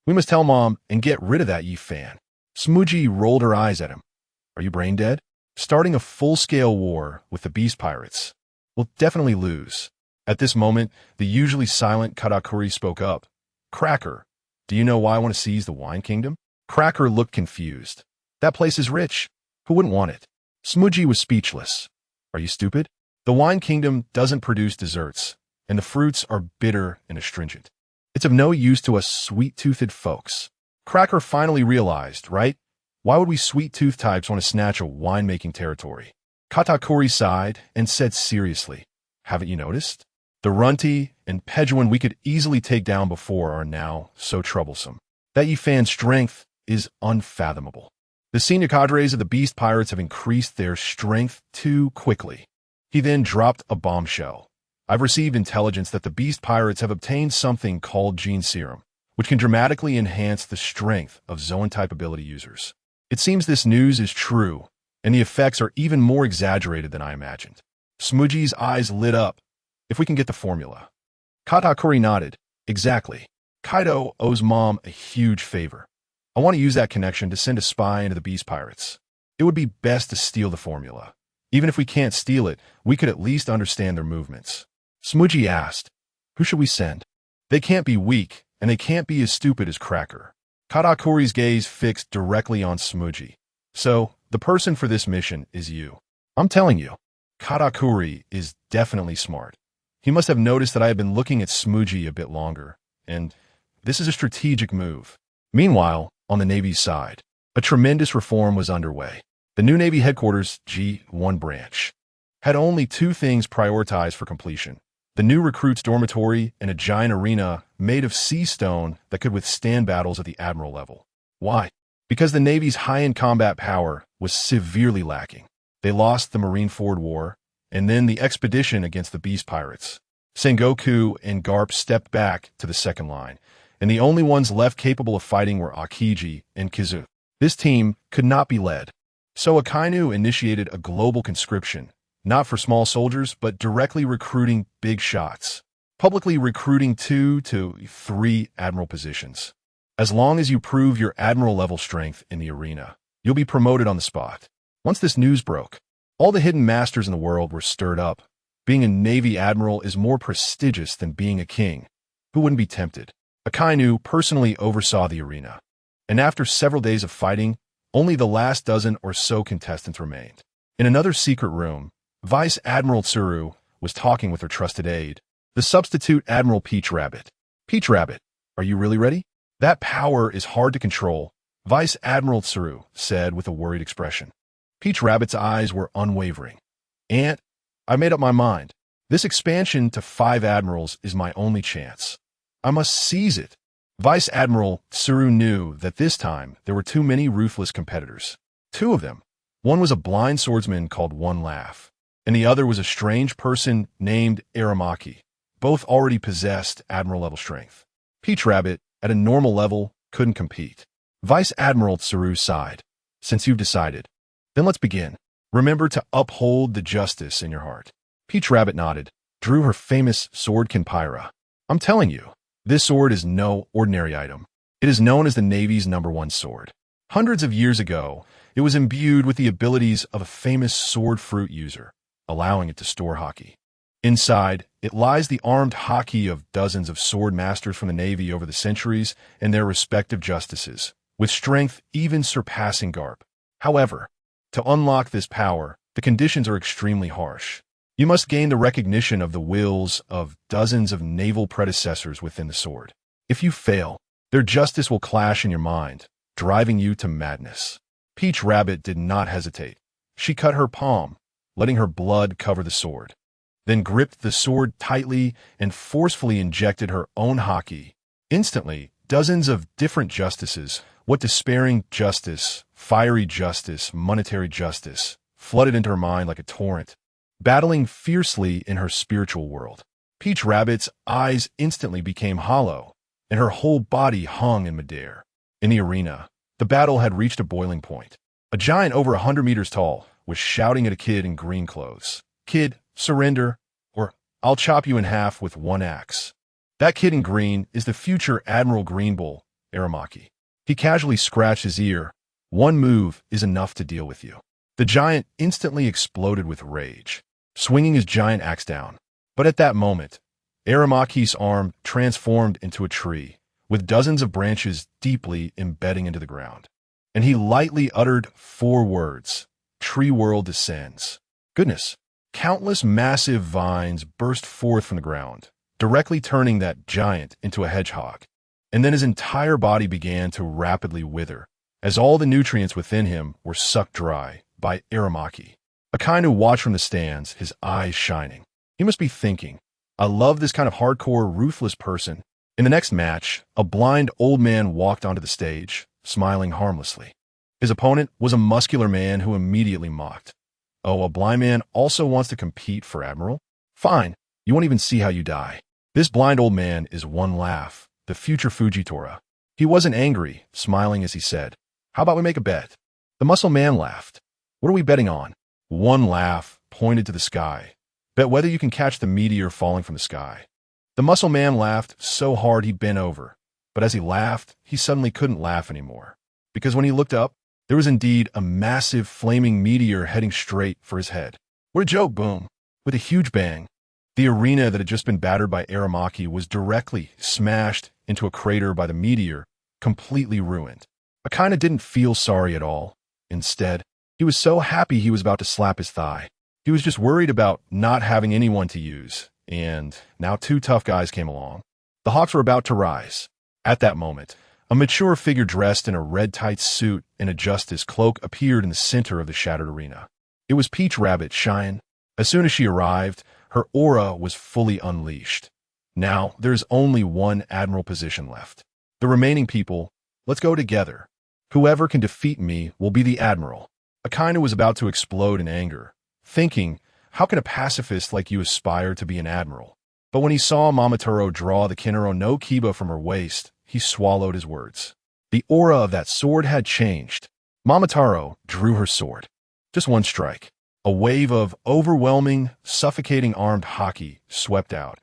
We must tell Mom and get rid of that fan." Smudgy rolled her eyes at him. "Are you brain dead? Starting a full-scale war with the Beast Pirates. We'll definitely lose." At this moment, the usually silent Katakuri spoke up. "Cracker, do you know why I want to seize the Wine Kingdom?" Cracker looked confused. "That place is rich. Who wouldn't want it?" Smudgy was speechless. "Are you stupid? The Wine Kingdom doesn't produce desserts, and the fruits are bitter and astringent. It's of no use to us sweet-toothed folks." Cracker finally realized, right? Why would we sweet-tooth types want to snatch a winemaking territory? Katakuri sighed and said seriously, "Haven't you noticed? The Runty and Pejewin we could easily take down before are now so troublesome. That Yifan's strength is unfathomable. The senior cadres of the Beast Pirates have increased their strength too quickly." He then dropped a bombshell. "I've received intelligence that the Beast Pirates have obtained something called Gene Serum, which can dramatically enhance the strength of Zoan-type ability users. It seems this news is true, and the effects are even more exaggerated than I imagined. Smoochie's eyes lit up. If we can get the formula. Katakuri nodded. Exactly. Kaido owes Mom a huge favor. I want to use that connection to send a spy into the Beast Pirates. It would be best to steal the formula. Even if we can't steal it, we could at least understand their movements. Smoochie asked, who should we send? They can't be weak, and they can't be as stupid as Cracker. Katakuri's gaze fixed directly on Smoochie. So, the person for this mission is you. I'm telling you, Katakuri is definitely smart. He must have noticed that I had been looking at Smoochie a bit longer, and this is a strategic move. Meanwhile, on the Navy's side, a tremendous reform was underway. The new Navy headquarters, G1 branch, had only two things prioritized for completion: the new recruits' dormitory and a giant arena made of sea stone that could withstand battles at the admiral level. Why? Because the Navy's high-end combat power was severely lacking. They lost the Marineford War, and then the expedition against the Beast Pirates. Sengoku and Garp stepped back to the second line, and the only ones left capable of fighting were Akiji and Kizu. This team could not be led. So Akainu initiated a global conscription, not for small soldiers, but directly recruiting big shots, publicly recruiting 2 to 3 admiral positions. As long as you prove your admiral level strength in the arena, you'll be promoted on the spot. Once this news broke, all the hidden masters in the world were stirred up. Being a Navy admiral is more prestigious than being a king. Who wouldn't be tempted? Akainu personally oversaw the arena, and after several days of fighting, only the last dozen or so contestants remained. In another secret room, Vice Admiral Tsuru was talking with her trusted aide, the substitute Admiral Peach Rabbit. Peach Rabbit, are you really ready? That power is hard to control, Vice Admiral Tsuru said with a worried expression. Peach Rabbit's eyes were unwavering. Aunt, I made up my mind. This expansion to 5 admirals is my only chance. I must seize it. Vice Admiral Tsuru knew that this time there were too many ruthless competitors. 2 of them. One was a blind swordsman called One Laugh, and the other was a strange person named Aramaki. Both already possessed admiral-level strength. Peach Rabbit, at a normal level, couldn't compete. Vice Admiral Tsuru sighed. Since you've decided, then let's begin. Remember to uphold the justice in your heart. Peach Rabbit nodded, drew her famous sword Kenpyra. I'm telling you, this sword is no ordinary item. It is known as the Navy's #1 sword. Hundreds of years ago, it was imbued with the abilities of a famous sword fruit user, allowing it to store haki. Inside, it lies the armed haki of dozens of sword masters from the Navy over the centuries and their respective justices, with strength even surpassing Garp. However, to unlock this power, the conditions are extremely harsh. You must gain the recognition of the wills of dozens of naval predecessors within the sword. If you fail, their justice will clash in your mind, driving you to madness. Peach Rabbit did not hesitate. She cut her palm, letting her blood cover the sword, then gripped the sword tightly and forcefully injected her own haki. Instantly, dozens of different justices, what despairing justice, fiery justice, monetary justice, flooded into her mind like a torrent, battling fiercely in her spiritual world. Peach Rabbit's eyes instantly became hollow, and her whole body hung in midair. In the arena, the battle had reached a boiling point. A giant over 100 meters tall was shouting at a kid in green clothes. Kid, surrender, or I'll chop you in half with one axe. That kid in green is the future Admiral Greenbull, Aramaki. He casually scratched his ear. One move is enough to deal with you. The giant instantly exploded with rage, swinging his giant axe down. But at that moment, Aramaki's arm transformed into a tree, with dozens of branches deeply embedding into the ground. And he lightly uttered 4 words. Tree world descends. Goodness. Countless massive vines burst forth from the ground, directly turning that giant into a hedgehog. And then his entire body began to rapidly wither, as all the nutrients within him were sucked dry by Aramaki. Akainu watched from the stands, his eyes shining. He must be thinking, I love this kind of hardcore, ruthless person. In the next match, a blind old man walked onto the stage, smiling harmlessly. His opponent was a muscular man who immediately mocked. Oh, a blind man also wants to compete for Admiral? Fine, you won't even see how you die. This blind old man is One Laugh, the future Fujitora. He wasn't angry, smiling as he said, "How about we make a bet?" The muscle man laughed. "What are we betting on?" One laugh pointed to the sky. "Bet whether you can catch the meteor falling from the sky." The muscle man laughed so hard he bent over. But as he laughed, he suddenly couldn't laugh anymore. Because when he looked up, there was indeed a massive flaming meteor heading straight for his head. What a joke, boom! With a huge bang, the arena that had just been battered by Aramaki was directly smashed into a crater by the meteor, completely ruined. Akaina didn't feel sorry at all. Instead, he was so happy he was about to slap his thigh. He was just worried about not having anyone to use, and now two tough guys came along. The Hawks were about to rise. At that moment, a mature figure dressed in a red tight suit and a justice cloak appeared in the center of the shattered arena. It was Peach Rabbit Shine. As soon as she arrived, her aura was fully unleashed. Now, there's only one admiral position left. The remaining people, let's go together. Whoever can defeat me will be the admiral. Akaina was about to explode in anger, thinking, how can a pacifist like you aspire to be an admiral? But when he saw Mamatoro draw the Kinaro no Kiba from her waist, he swallowed his words. The aura of that sword had changed. Mamataro drew her sword. Just one strike. A wave of overwhelming, suffocating armed haki swept out,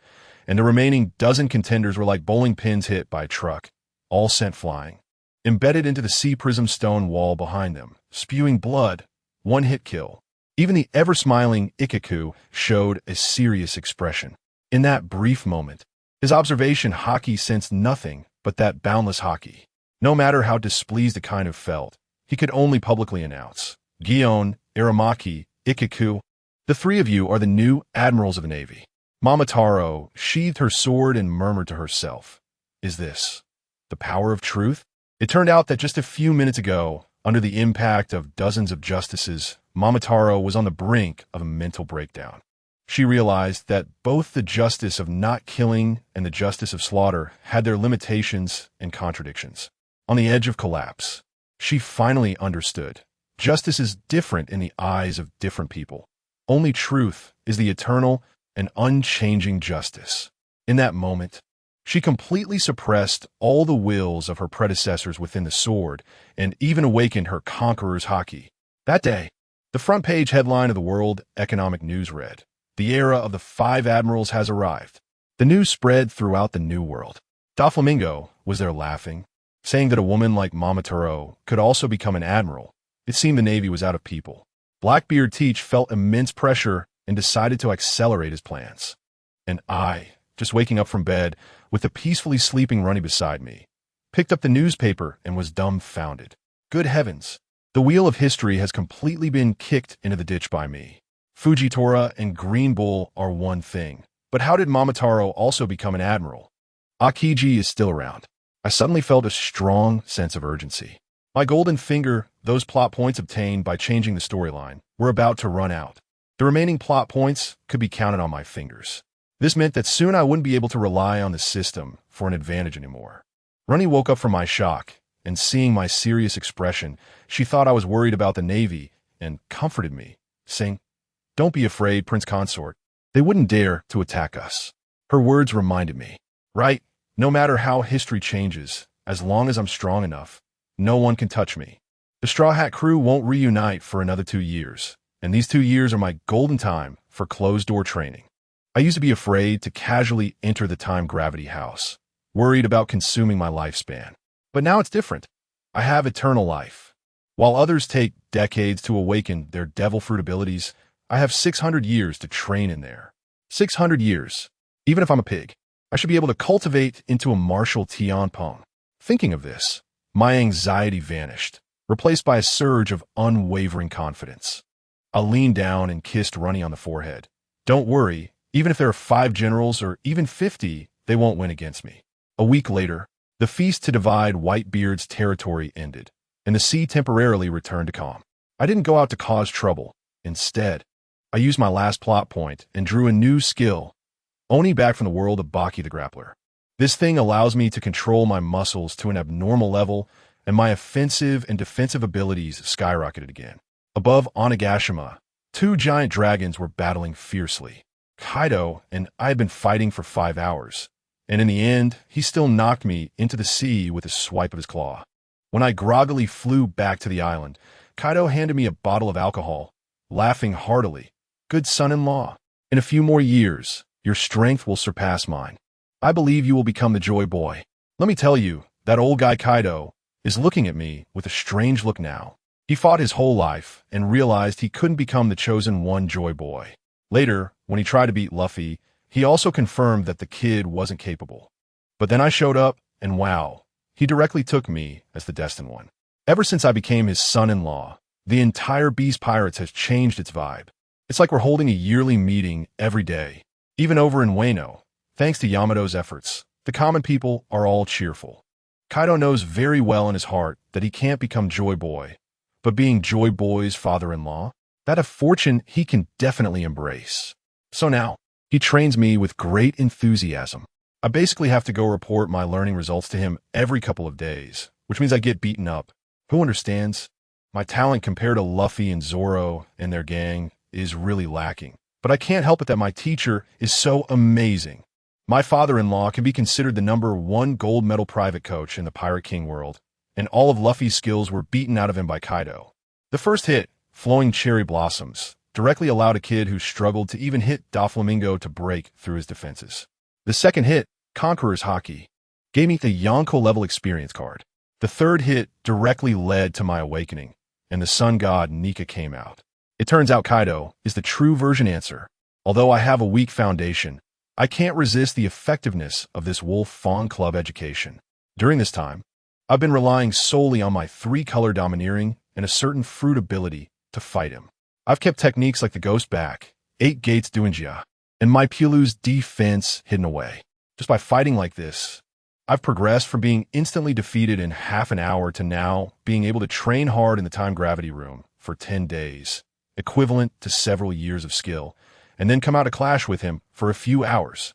and the remaining dozen contenders were like bowling pins hit by a truck, all sent flying. Embedded into the sea prism stone wall behind them, spewing blood, one hit kill. Even the ever-smiling Ikaku showed a serious expression. In that brief moment, his observation haki sensed nothing but that boundless haki. No matter how displeased the kind of felt, he could only publicly announce, Gion, Aramaki, Ikaku, the three of you are the new admirals of the Navy. Mamataro sheathed her sword and murmured to herself, is this the power of truth? It turned out that just a few minutes ago, under the impact of dozens of justices, Mamataro was on the brink of a mental breakdown. She realized that both the justice of not killing and the justice of slaughter had their limitations and contradictions. On the edge of collapse, she finally understood. Justice is different in the eyes of different people. Only truth is the eternal and unchanging justice. In that moment, she completely suppressed all the wills of her predecessors within the sword and even awakened her conqueror's haki. That day, the front page headline of the World Economic News read, "The era of the 5 admirals has arrived." The news spread throughout the New World. Doflamingo was there laughing, saying that a woman like Mamataro could also become an admiral. It seemed the Navy was out of people. Blackbeard Teach felt immense pressure and decided to accelerate his plans. And I, just waking up from bed with the peacefully sleeping Runny beside me, picked up the newspaper and was dumbfounded. Good heavens, the wheel of history has completely been kicked into the ditch by me. Fujitora and Green Bull are one thing, but how did Mamataro also become an admiral? Akiji is still around. I suddenly felt a strong sense of urgency. My golden finger, those plot points obtained by changing the storyline, were about to run out. The remaining plot points could be counted on my fingers. This meant that soon I wouldn't be able to rely on the system for an advantage anymore. Runny woke up from my shock, and seeing my serious expression, she thought I was worried about the Navy and comforted me, saying, "Don't be afraid, Prince Consort. They wouldn't dare to attack us." Her words reminded me, right, no matter how history changes, as long as I'm strong enough, no one can touch me. The Straw Hat crew won't reunite for another 2 years, and these 2 years are my golden time for closed-door training. I used to be afraid to casually enter the time-gravity house, worried about consuming my lifespan. But now it's different. I have eternal life. While others take decades to awaken their devil fruit abilities, I have 600 years to train in there. 600 years. Even if I'm a pig, I should be able to cultivate into a martial Tianpeng. Thinking of this, my anxiety vanished, replaced by a surge of unwavering confidence. I leaned down and kissed Runny on the forehead. Don't worry, even if there are 5 generals or even 50, they won't win against me. A week later, the feast to divide Whitebeard's territory ended, and the sea temporarily returned to calm. I didn't go out to cause trouble. Instead, I used my last plot point and drew a new skill, Oni back from the world of Baki the Grappler. This thing allows me to control my muscles to an abnormal level, and my offensive and defensive abilities skyrocketed again. Above Onigashima, 2 giant dragons were battling fiercely. Kaido and I had been fighting for 5 hours, and in the end, he still knocked me into the sea with a swipe of his claw. When I groggily flew back to the island, Kaido handed me a bottle of alcohol, laughing heartily. "Good son-in-law. In a few more years, your strength will surpass mine. I believe you will become the Joy Boy." Let me tell you, that old guy Kaido is looking at me with a strange look now. He fought his whole life and realized he couldn't become the chosen one Joy Boy. Later, when he tried to beat Luffy, he also confirmed that the kid wasn't capable. But then I showed up, and wow, he directly took me as the destined one. Ever since I became his son-in-law, the entire Beast Pirates has changed its vibe. It's like we're holding a yearly meeting every day. Even over in Wano, thanks to Yamato's efforts, the common people are all cheerful. Kaido knows very well in his heart that he can't become Joy Boy, but being Joy Boy's father-in-law, that a fortune he can definitely embrace. So now, he trains me with great enthusiasm. I basically have to go report my learning results to him every couple of days, which means I get beaten up. Who understands? My talent compared to Luffy and Zoro and their gang is really lacking. But I can't help it that my teacher is so amazing. My father-in-law can be considered the #1 gold medal private coach in the Pirate King world, and all of Luffy's skills were beaten out of him by Kaido. The first hit, Flowing Cherry Blossoms, directly allowed a kid who struggled to even hit Doflamingo to break through his defenses. The second hit, Conqueror's Haki, gave me the Yonko level experience card. The third hit directly led to my awakening, and the sun god Nika came out. It turns out Kaido is the true version answer. Although I have a weak foundation, I can't resist the effectiveness of this Wolf Fawn Club education. During this time, I've been relying solely on my 3-color domineering and a certain fruit ability to fight him. I've kept techniques like the Ghost Back, 8 Gates Duinjia, and my Pilu's defense hidden away. Just by fighting like this, I've progressed from being instantly defeated in half an hour to now being able to train hard in the time gravity room for 10 days, equivalent to several years of skill, and then come out to clash with him for a few hours.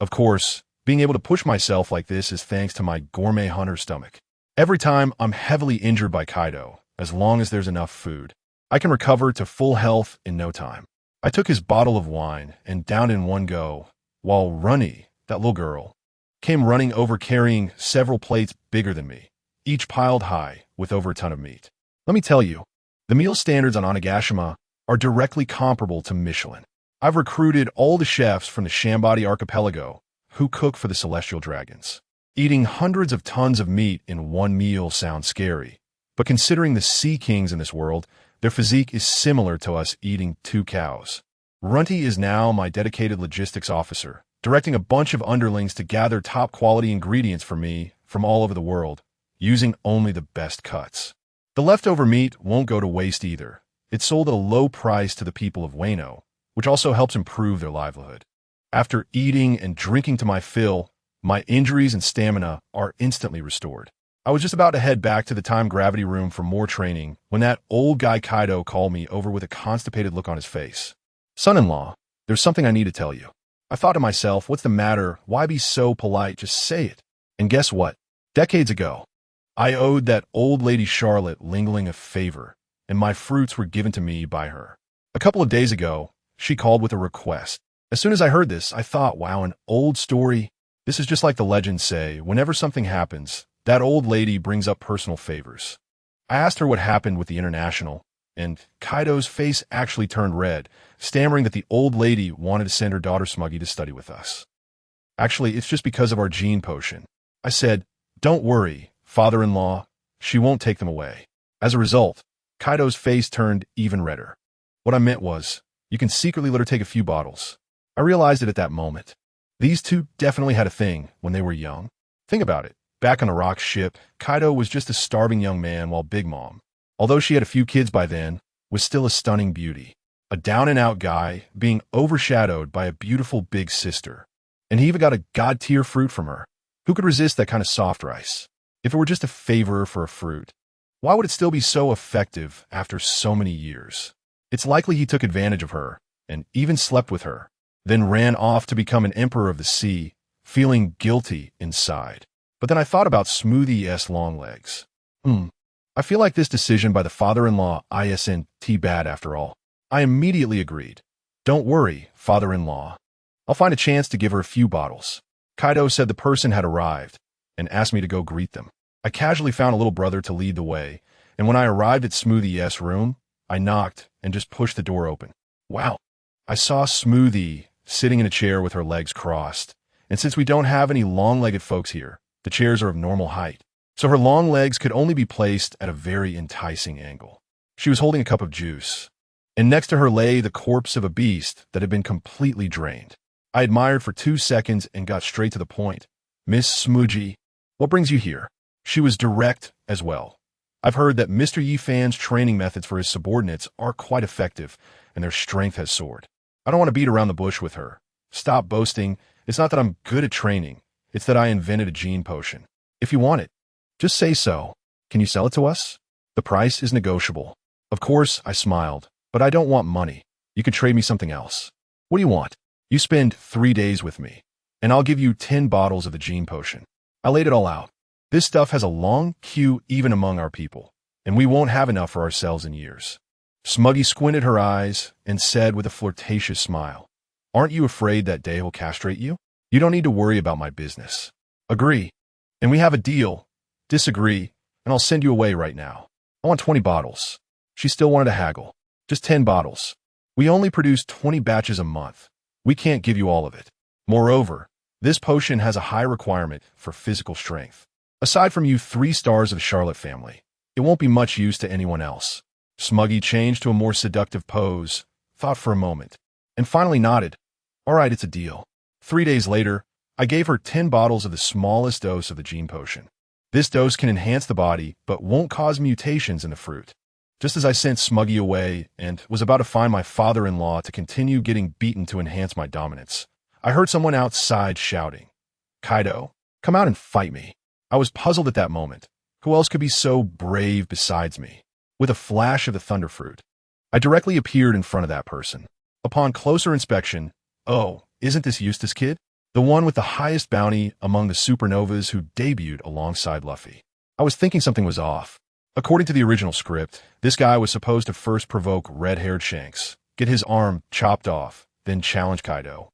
Of course, being able to push myself like this is thanks to my gourmet hunter stomach. Every time I'm heavily injured by Kaido, as long as there's enough food, I can recover to full health in no time. I took his bottle of wine and downed in one go, while Runny, that little girl, came running over carrying several plates bigger than me, each piled high with over a ton of meat. Let me tell you, the meal standards on Onigashima are directly comparable to Michelin. I've recruited all the chefs from the Shambadi archipelago who cook for the Celestial Dragons. Eating hundreds of tons of meat in one meal sounds scary, but considering the sea kings in this world, their physique is similar to us eating 2 cows. Runty is now my dedicated logistics officer, directing a bunch of underlings to gather top-quality ingredients for me from all over the world, using only the best cuts. The leftover meat won't go to waste either. It's sold at a low price to the people of Wano, which also helps improve their livelihood. After eating and drinking to my fill, my injuries and stamina are instantly restored. I was just about to head back to the time gravity room for more training when that old guy Kaido called me over with a constipated look on his face. "Son-in-law, there's something I need to tell you." I thought to myself, what's the matter? Why be so polite? Just say it. And guess what? Decades ago, I owed that old lady Charlotte Lingling a favor, and my fruits were given to me by her. A couple of days ago, she called with a request. As soon as I heard this, I thought, wow, an old story. This is just like the legends say, whenever something happens, that old lady brings up personal favors. I asked her what happened with the International, and Kaido's face actually turned red, stammering that the old lady wanted to send her daughter Smuggy to study with us. Actually, it's just because of our gene potion. I said, "Don't worry, father-in-law, she won't take them away." As a result, Kaido's face turned even redder. What I meant was, you can secretly let her take a few bottles. I realized it at that moment. These two definitely had a thing when they were young. Think about it. Back on the Rock ship, Kaido was just a starving young man while Big Mom, although she had a few kids by then, was still a stunning beauty. A down-and-out guy being overshadowed by a beautiful big sister. And he even got a god-tier fruit from her. Who could resist that kind of soft rice? If it were just a favor for a fruit, why would it still be so effective after so many years? It's likely he took advantage of her, and even slept with her, then ran off to become an emperor of the sea, feeling guilty inside. But then I thought about Smoothie-S Longlegs. I feel like this decision by the father-in-law isn't bad after all. I immediately agreed. "Don't worry, father-in-law. I'll find a chance to give her a few bottles." Kaido said the person had arrived and asked me to go greet them. I casually found a little brother to lead the way, and when I arrived at Smoothie's room, I knocked and just pushed the door open. Wow. I saw Smoothie sitting in a chair with her legs crossed, and since we don't have any long-legged folks here, the chairs are of normal height, so her long legs could only be placed at a very enticing angle. She was holding a cup of juice, and next to her lay the corpse of a beast that had been completely drained. I admired for 2 seconds and got straight to the point. Miss Smoogie, what brings you here? She was direct as well. I've heard that Mr. Yi Fan's training methods for his subordinates are quite effective, and their strength has soared. I don't want to beat around the bush with her. Stop boasting. It's not that I'm good at training. It's that I invented a gene potion. If you want it, just say so. Can you sell it to us? The price is negotiable. Of course, I smiled, but I don't want money. You could trade me something else. What do you want? You spend 3 days with me, and I'll give you 10 bottles of the gene potion. I laid it all out. This stuff has a long queue even among our people, and we won't have enough for ourselves in years. Smuggy squinted her eyes and said with a flirtatious smile, Aren't you afraid that day will castrate you? You don't need to worry about my business. Agree. And we have a deal. Disagree, and I'll send you away right now. I want 20 bottles. She still wanted to haggle. Just 10 bottles. We only produce 20 batches a month. We can't give you all of it. Moreover, this potion has a high requirement for physical strength. Aside from you 3 stars of the Charlotte family, it won't be much use to anyone else. Smuggy changed to a more seductive pose, thought for a moment, and finally nodded. All right, it's a deal. 3 days later, I gave her 10 bottles of the smallest dose of the gene potion. This dose can enhance the body, but won't cause mutations in the fruit. Just as I sent Smuggy away and was about to find my father-in-law to continue getting beaten to enhance my dominance, I heard someone outside shouting, Kaido, come out and fight me. I was puzzled at that moment. Who else could be so brave besides me? With a flash of the thunder fruit, I directly appeared in front of that person. Upon closer inspection, oh, isn't this Eustace kid? The one with the highest bounty among the supernovas who debuted alongside Luffy. I was thinking something was off. According to the original script, this guy was supposed to first provoke red-haired Shanks, get his arm chopped off, then challenge Kaido,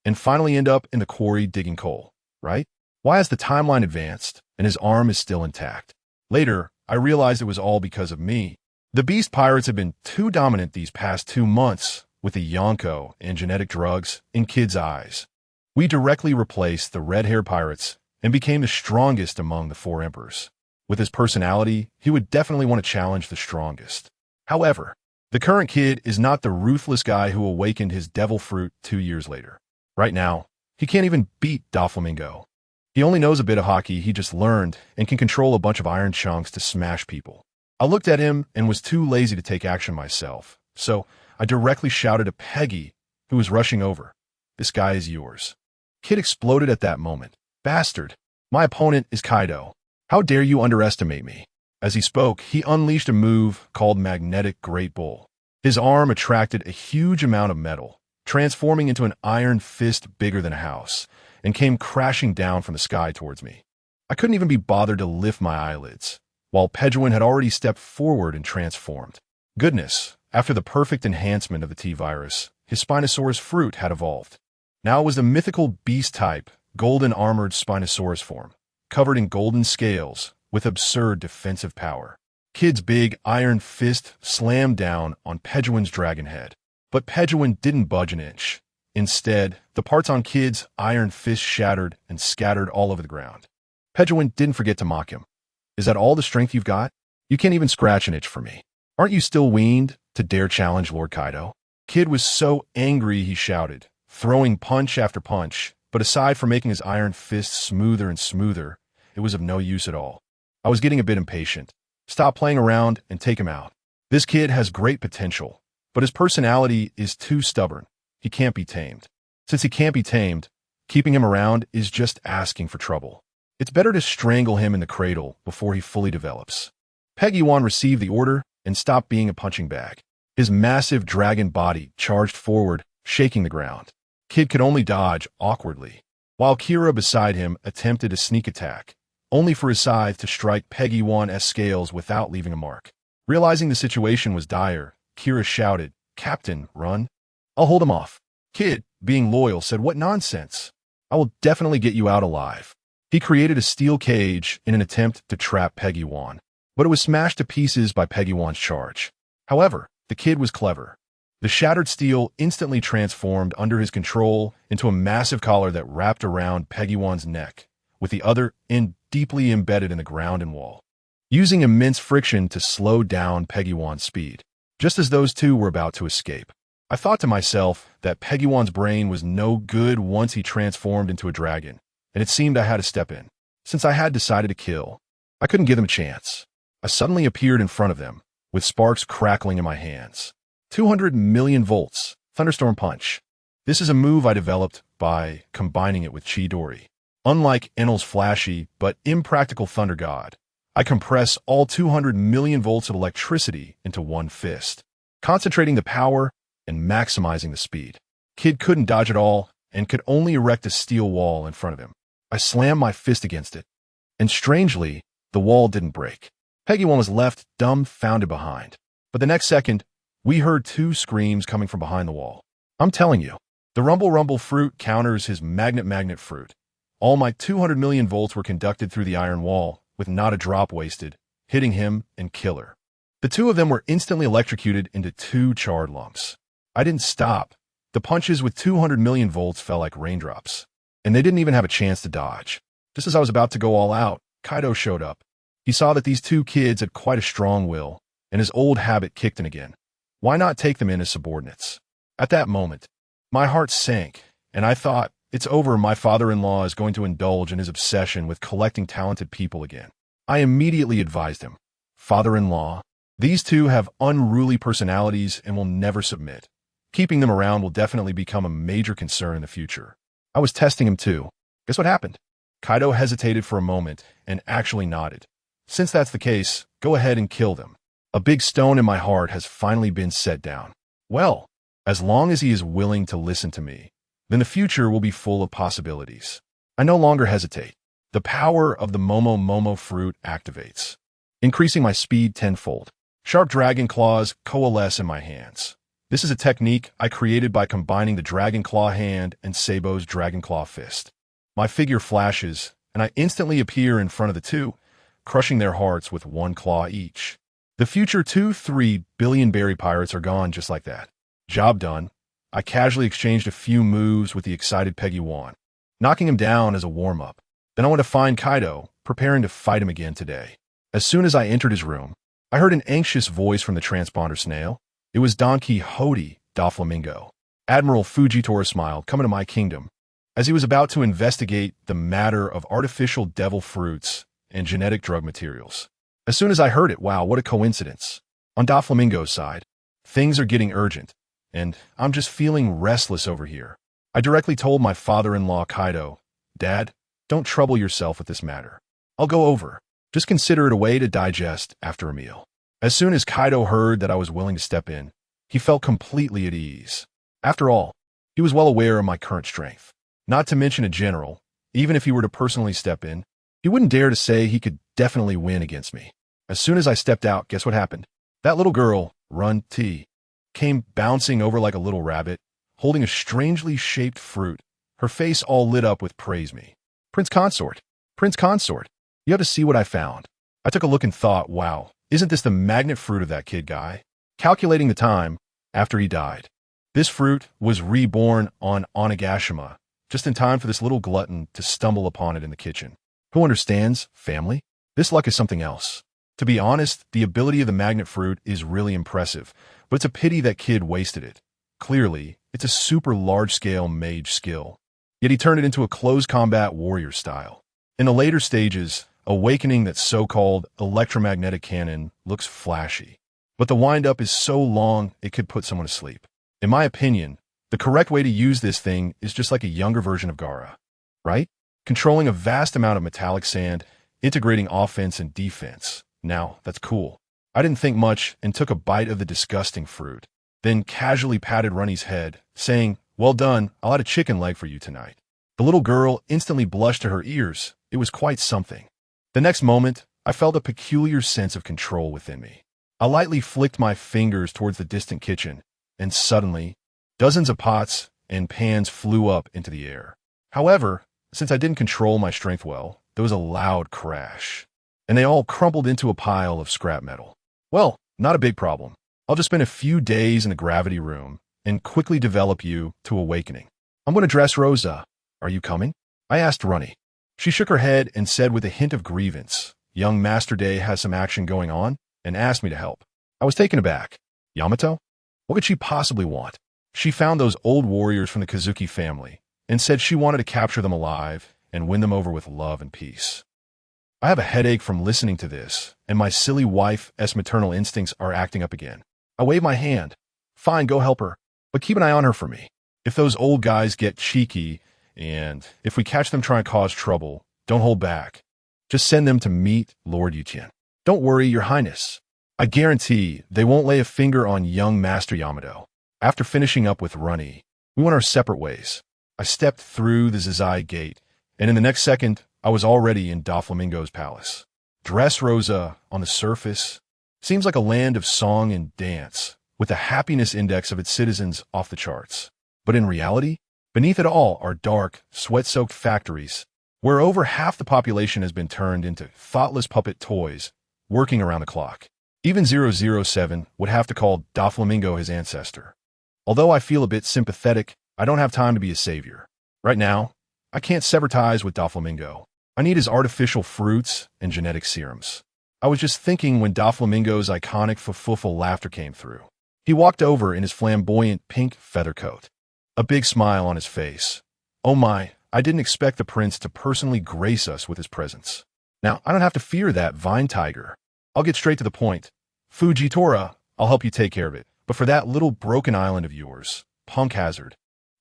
and finally end up in the quarry digging coal, right? Why has the timeline advanced and his arm is still intact? Later, I realized it was all because of me. The Beast Pirates have been too dominant these past 2 months with the Yonko and genetic drugs in kids' eyes. We directly replaced the red-haired pirates and became the strongest among the 4 emperors. With his personality, he would definitely want to challenge the strongest. However, the current kid is not the ruthless guy who awakened his devil fruit 2 years later. Right now, he can't even beat Doflamingo. He only knows a bit of hockey he just learned and can control a bunch of iron chunks to smash people. I looked at him and was too lazy to take action myself, so I directly shouted to Peggy, who was rushing over, This guy is yours. Kid exploded at that moment. Bastard. My opponent is Kaido. How dare you underestimate me? As he spoke, he unleashed a move called Magnetic Great Bull. His arm attracted a huge amount of metal, transforming into an iron fist bigger than a house, and came crashing down from the sky towards me. I couldn't even be bothered to lift my eyelids, while Pedguin had already stepped forward and transformed. Goodness, after the perfect enhancement of the T-Virus, his Spinosaurus fruit had evolved. Now it was the mythical beast-type, golden-armored Spinosaurus form, covered in golden scales, with absurd defensive power. Kid's big iron fist slammed down on Pedguin's dragon head. But Pedguin didn't budge an inch. Instead, the parts on Kid's iron fist shattered and scattered all over the ground. Pedguin didn't forget to mock him. Is that all the strength you've got? You can't even scratch an itch for me. Aren't you still weaned to dare challenge Lord Kaido? Kid was so angry he shouted, throwing punch after punch, but aside from making his iron fist smoother and smoother, it was of no use at all. I was getting a bit impatient. Stop playing around and take him out. This kid has great potential, but his personality is too stubborn. He can't be tamed. Since he can't be tamed, keeping him around is just asking for trouble. It's better to strangle him in the cradle before he fully develops. Peggy-wan received the order and stopped being a punching bag. His massive dragon body charged forward, shaking the ground. Kid could only dodge awkwardly, while Kira beside him attempted a sneak attack, only for his scythe to strike Peggy-wan's scales without leaving a mark. Realizing the situation was dire, Kira shouted, Captain, run. I'll hold him off. Kid, being loyal, said, What nonsense. I will definitely get you out alive. He created a steel cage in an attempt to trap Peggy Wan, but it was smashed to pieces by Peggy Wan's charge. However, the kid was clever. The shattered steel instantly transformed under his control into a massive collar that wrapped around Peggy Wan's neck, with the other end deeply embedded in the ground and wall, using immense friction to slow down Peggy Wan's speed. Just as those two were about to escape, I thought to myself that Peggy Wan's brain was no good once he transformed into a dragon, and it seemed I had to step in. Since I had decided to kill, I couldn't give them a chance. I suddenly appeared in front of them, with sparks crackling in my hands. 200 million volts, Thunderstorm Punch. This is a move I developed by combining it with Chidori. Unlike Enel's flashy but impractical Thunder God, I compress all 200 million volts of electricity into one fist, concentrating the power and maximizing the speed. Kid couldn't dodge at all and could only erect a steel wall in front of him. I slammed my fist against it, and strangely, the wall didn't break. Peggy Wan was left dumbfounded behind. But the next second, we heard two screams coming from behind the wall. I'm telling you, the rumble fruit counters his magnet fruit. All my 200 million volts were conducted through the iron wall, with not a drop wasted, hitting him and Killer. The two of them were instantly electrocuted into two charred lumps. I didn't stop. The punches with 200 million volts fell like raindrops, and they didn't even have a chance to dodge. Just as I was about to go all out, Kaido showed up. He saw that these two kids had quite a strong will, and his old habit kicked in again. Why not take them in as subordinates? At that moment, my heart sank, and I thought, it's over. My father-in-law is going to indulge in his obsession with collecting talented people again. I immediately advised him, father-in-law, these two have unruly personalities and will never submit. Keeping them around will definitely become a major concern in the future. I was testing him too. Guess what happened? Kaido hesitated for a moment and actually nodded. Since that's the case, go ahead and kill them. A big stone in my heart has finally been set down. Well, as long as he is willing to listen to me, then the future will be full of possibilities. I no longer hesitate. The power of the Momo fruit activates, increasing my speed tenfold. Sharp dragon claws coalesce in my hands. This is a technique I created by combining the Dragon Claw hand and Sabo's Dragon Claw fist. My figure flashes, and I instantly appear in front of the two, crushing their hearts with one claw each. The future 2-3 billion berry pirates are gone just like that. Job done. I casually exchanged a few moves with the excited Peggy Wan, knocking him down as a warm-up. Then I went to find Kaido, preparing to fight him again today. As soon as I entered his room, I heard an anxious voice from the transponder snail. It was Don Quixote da Flamingo. Admiral Fujitora smiled, coming to my kingdom, as he was about to investigate the matter of artificial devil fruits and genetic drug materials. As soon as I heard it, wow, what a coincidence. On Da Flamingo's side, things are getting urgent, and I'm just feeling restless over here. I directly told my father-in-law Kaido, Dad, don't trouble yourself with this matter. I'll go over. Just consider it a way to digest after a meal. As soon as Kaido heard that I was willing to step in, he felt completely at ease. After all, he was well aware of my current strength. Not to mention a general, even if he were to personally step in, he wouldn't dare to say he could definitely win against me. As soon as I stepped out, guess what happened? That little girl, Run T, came bouncing over like a little rabbit, holding a strangely shaped fruit, her face all lit up with praise me. Prince Consort, you have to see what I found. I took a look and thought, wow, isn't this the magnet fruit of that kid guy? Calculating the time after he died. This fruit was reborn on Onigashima, just in time for this little glutton to stumble upon it in the kitchen. Who understands, family? This luck is something else. To be honest, the ability of the magnet fruit is really impressive, but it's a pity that kid wasted it. Clearly, it's a super large-scale mage skill. Yet he turned it into a close combat warrior style. In the later stages, awakening that so-called electromagnetic cannon looks flashy, but the wind-up is so long it could put someone to sleep. In my opinion, the correct way to use this thing is just like a younger version of Gaara, right? Controlling a vast amount of metallic sand, integrating offense and defense. Now, that's cool. I didn't think much and took a bite of the disgusting fruit, then casually patted Runny's head, saying, well done, I'll add a chicken leg for you tonight. The little girl instantly blushed to her ears. It was quite something. The next moment, I felt a peculiar sense of control within me. I lightly flicked my fingers towards the distant kitchen, and suddenly, dozens of pots and pans flew up into the air. However, since I didn't control my strength well, there was a loud crash, and they all crumpled into a pile of scrap metal. Well, not a big problem. I'll just spend a few days in the gravity room and quickly develop you to awakening. I'm going to dress Rosa. Are you coming? I asked Runny. She shook her head and said with a hint of grievance, young Master Day has some action going on, and asked me to help. I was taken aback. Yamato? What could she possibly want? She found those old warriors from the Kazuki family and said she wanted to capture them alive and win them over with love and peace. I have a headache from listening to this, and my silly wife's maternal instincts are acting up again. I wave my hand. Fine, go help her, but keep an eye on her for me. If those old guys get cheeky, and if we catch them trying to cause trouble, don't hold back. Just send them to meet Lord Yuqian. Don't worry, Your Highness. I guarantee they won't lay a finger on young Master Yamato. After finishing up with Runny, we went our separate ways. I stepped through the Zizai gate, and in the next second, I was already in Doflamingo's palace. Dressrosa, on the surface, seems like a land of song and dance, with the happiness index of its citizens off the charts. But in reality, beneath it all are dark, sweat-soaked factories, where over half the population has been turned into thoughtless puppet toys, working around the clock. Even 007 would have to call Doflamingo his ancestor. Although I feel a bit sympathetic, I don't have time to be a savior. Right now, I can't sever ties with Doflamingo. I need his artificial fruits and genetic serums. I was just thinking when Doflamingo's iconic fufuffle laughter came through. He walked over in his flamboyant pink feather coat, a big smile on his face. Oh my, I didn't expect the prince to personally grace us with his presence. Now, I don't have to fear that vine tiger. I'll get straight to the point. Fujitora, I'll help you take care of it. But for that little broken island of yours, Punk Hazard,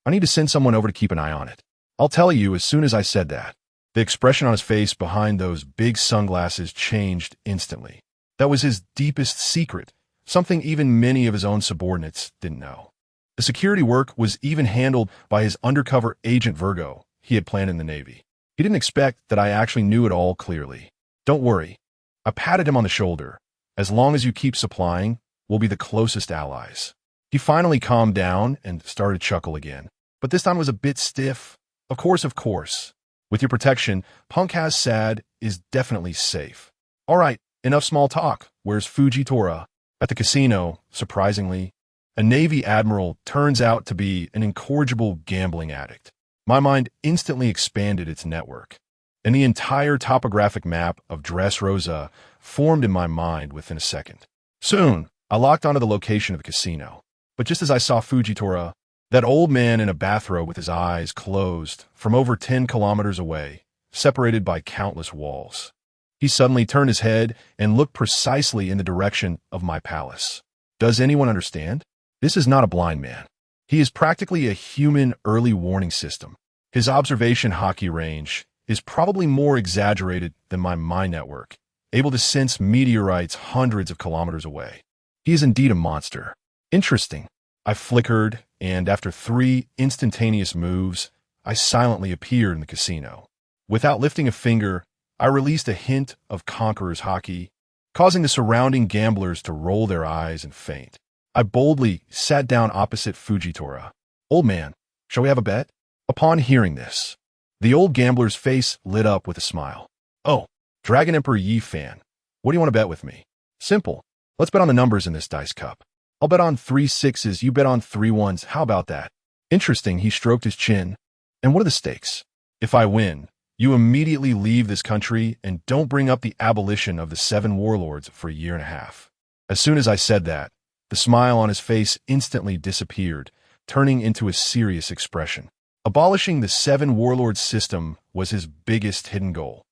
I need to send someone over to keep an eye on it. I'll tell you as soon as I said that. The expression on his face behind those big sunglasses changed instantly. That was his deepest secret, something even many of his own subordinates didn't know. The security work was even handled by his undercover agent Virgo he had planned in the Navy. He didn't expect that I actually knew it all clearly. Don't worry. I patted him on the shoulder. As long as you keep supplying, we'll be the closest allies. He finally calmed down and started to chuckle again. But this time was a bit stiff. Of course. With your protection, Punk Hazard is definitely safe. All right, enough small talk. Where's Fujitora? At the casino, surprisingly, a Navy admiral turns out to be an incorrigible gambling addict. My mind instantly expanded its network, and the entire topographic map of Dressrosa formed in my mind within a second. Soon, I locked onto the location of the casino, but just as I saw Fujitora, that old man in a bathrobe with his eyes closed from over 10 kilometers away, separated by countless walls. He suddenly turned his head and looked precisely in the direction of my palace. Does anyone understand? This is not a blind man. He is practically a human early warning system. His observation hockey range is probably more exaggerated than my mind network, able to sense meteorites hundreds of kilometers away. He is indeed a monster. Interesting. I flickered, and after 3 instantaneous moves, I silently appeared in the casino. Without lifting a finger, I released a hint of Conqueror's Haki, causing the surrounding gamblers to roll their eyes and faint. I boldly sat down opposite Fujitora. Old man, shall we have a bet? Upon hearing this, the old gambler's face lit up with a smile. Oh, Dragon Emperor Yi fan, what do you want to bet with me? Simple. Let's bet on the numbers in this dice cup. I'll bet on 3 6s, you bet on 3 1s. How about that? Interesting, he stroked his chin. And what are the stakes? If I win, you immediately leave this country and don't bring up the abolition of the 7 warlords for a year and a half. As soon as I said that, the smile on his face instantly disappeared, turning into a serious expression. Abolishing the 7 warlords system was his biggest hidden goal,